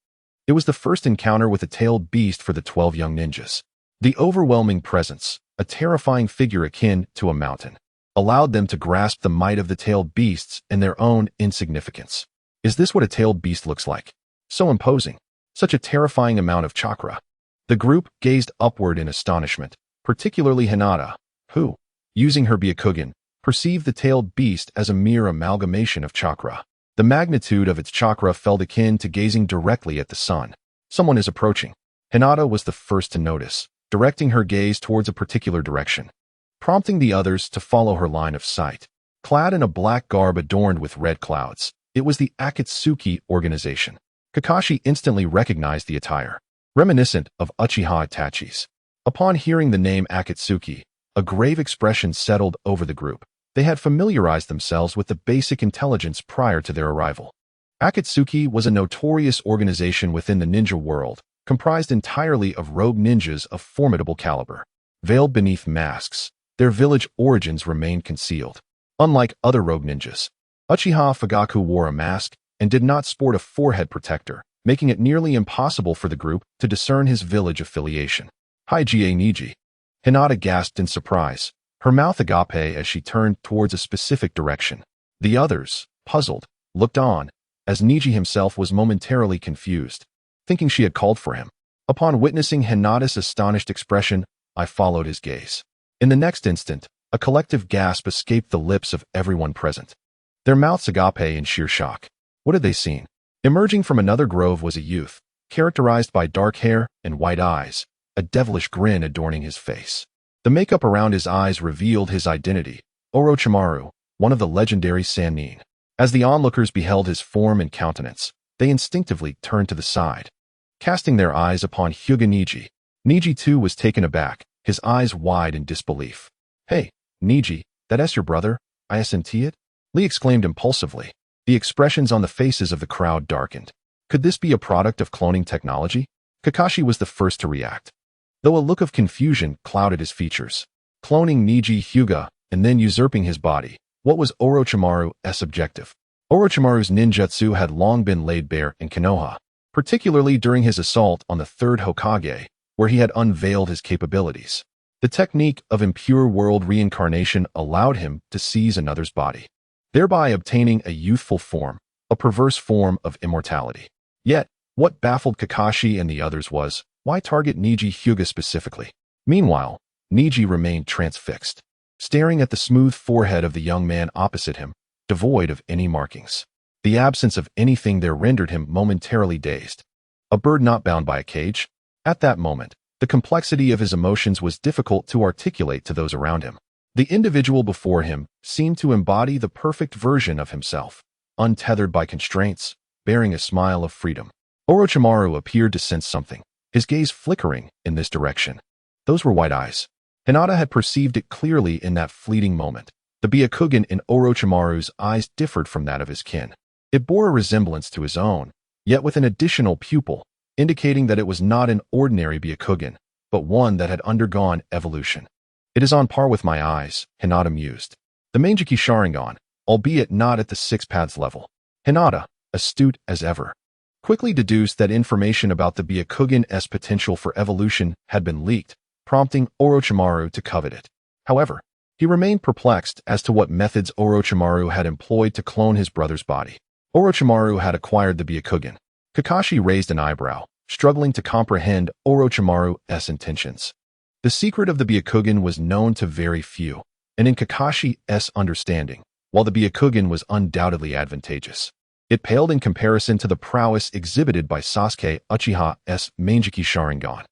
It was the first encounter with a tailed beast for the 12 young ninjas. The overwhelming presence, a terrifying figure akin to a mountain, allowed them to grasp the might of the tailed beasts and their own insignificance. Is this what a tailed beast looks like? So imposing. Such a terrifying amount of chakra. The group gazed upward in astonishment, particularly Hinata, who, using her Byakugan, perceived the tailed beast as a mere amalgamation of chakra. The magnitude of its chakra felt akin to gazing directly at the sun. Someone is approaching. Hinata was the first to notice, directing her gaze towards a particular direction, prompting the others to follow her line of sight. Clad in a black garb adorned with red clouds, it was the Akatsuki organization. Kakashi instantly recognized the attire, reminiscent of Uchiha Itachi's. Upon hearing the name Akatsuki, a grave expression settled over the group. They had familiarized themselves with the basic intelligence prior to their arrival. Akatsuki was a notorious organization within the ninja world, comprised entirely of rogue ninjas of formidable caliber. Veiled beneath masks, their village origins remained concealed. Unlike other rogue ninjas, Uchiha Fugaku wore a mask and did not sport a forehead protector, making it nearly impossible for the group to discern his village affiliation. Hige Niji. Hinata gasped in surprise, her mouth agape as she turned towards a specific direction. The others, puzzled, looked on, as Niji himself was momentarily confused, thinking she had called for him. Upon witnessing Hinata's astonished expression, I followed his gaze. In the next instant, a collective gasp escaped the lips of everyone present. Their mouths agape in sheer shock. What had they seen? Emerging from another grove was a youth, characterized by dark hair and white eyes, a devilish grin adorning his face. The makeup around his eyes revealed his identity, Orochimaru, one of the legendary Sannin. As the onlookers beheld his form and countenance, they instinctively turned to the side, casting their eyes upon Hyuga Niji. Niji too was taken aback, his eyes wide in disbelief. Hey, Niji, that's your brother, isn't it? Lee exclaimed impulsively. The expressions on the faces of the crowd darkened. Could this be a product of cloning technology? Kakashi was the first to react, though a look of confusion clouded his features. Cloning Niji Hyuga and then usurping his body, what was Orochimaru's objective? Orochimaru's ninjutsu had long been laid bare in Konoha, particularly during his assault on the third Hokage, where he had unveiled his capabilities. The technique of impure world reincarnation allowed him to seize another's body, thereby obtaining a youthful form, a perverse form of immortality. Yet, what baffled Kakashi and the others was, why target Niji Hyuga specifically? Meanwhile, Niji remained transfixed, staring at the smooth forehead of the young man opposite him, devoid of any markings. The absence of anything there rendered him momentarily dazed. A bird not bound by a cage? At that moment, the complexity of his emotions was difficult to articulate to those around him. The individual before him seemed to embody the perfect version of himself, untethered by constraints, bearing a smile of freedom. Orochimaru appeared to sense something, his gaze flickering in this direction. Those were white eyes. Hinata had perceived it clearly in that fleeting moment. The Byakugan in Orochimaru's eyes differed from that of his kin. It bore a resemblance to his own, yet with an additional pupil, indicating that it was not an ordinary Byakugan, but one that had undergone evolution. It is on par with my eyes, Hinata mused. The Manjiki Sharingan, albeit not at the six paths level. Hinata, astute as ever, quickly deduced that information about the Byakugan's potential for evolution had been leaked, prompting Orochimaru to covet it. However, he remained perplexed as to what methods Orochimaru had employed to clone his brother's body. Orochimaru had acquired the Byakugan. Kakashi raised an eyebrow, struggling to comprehend Orochimaru's intentions. The secret of the Byakugan was known to very few, and in Kakashi's understanding, while the Byakugan was undoubtedly advantageous, it paled in comparison to the prowess exhibited by Sasuke Uchiha's Mangeki Sharingan.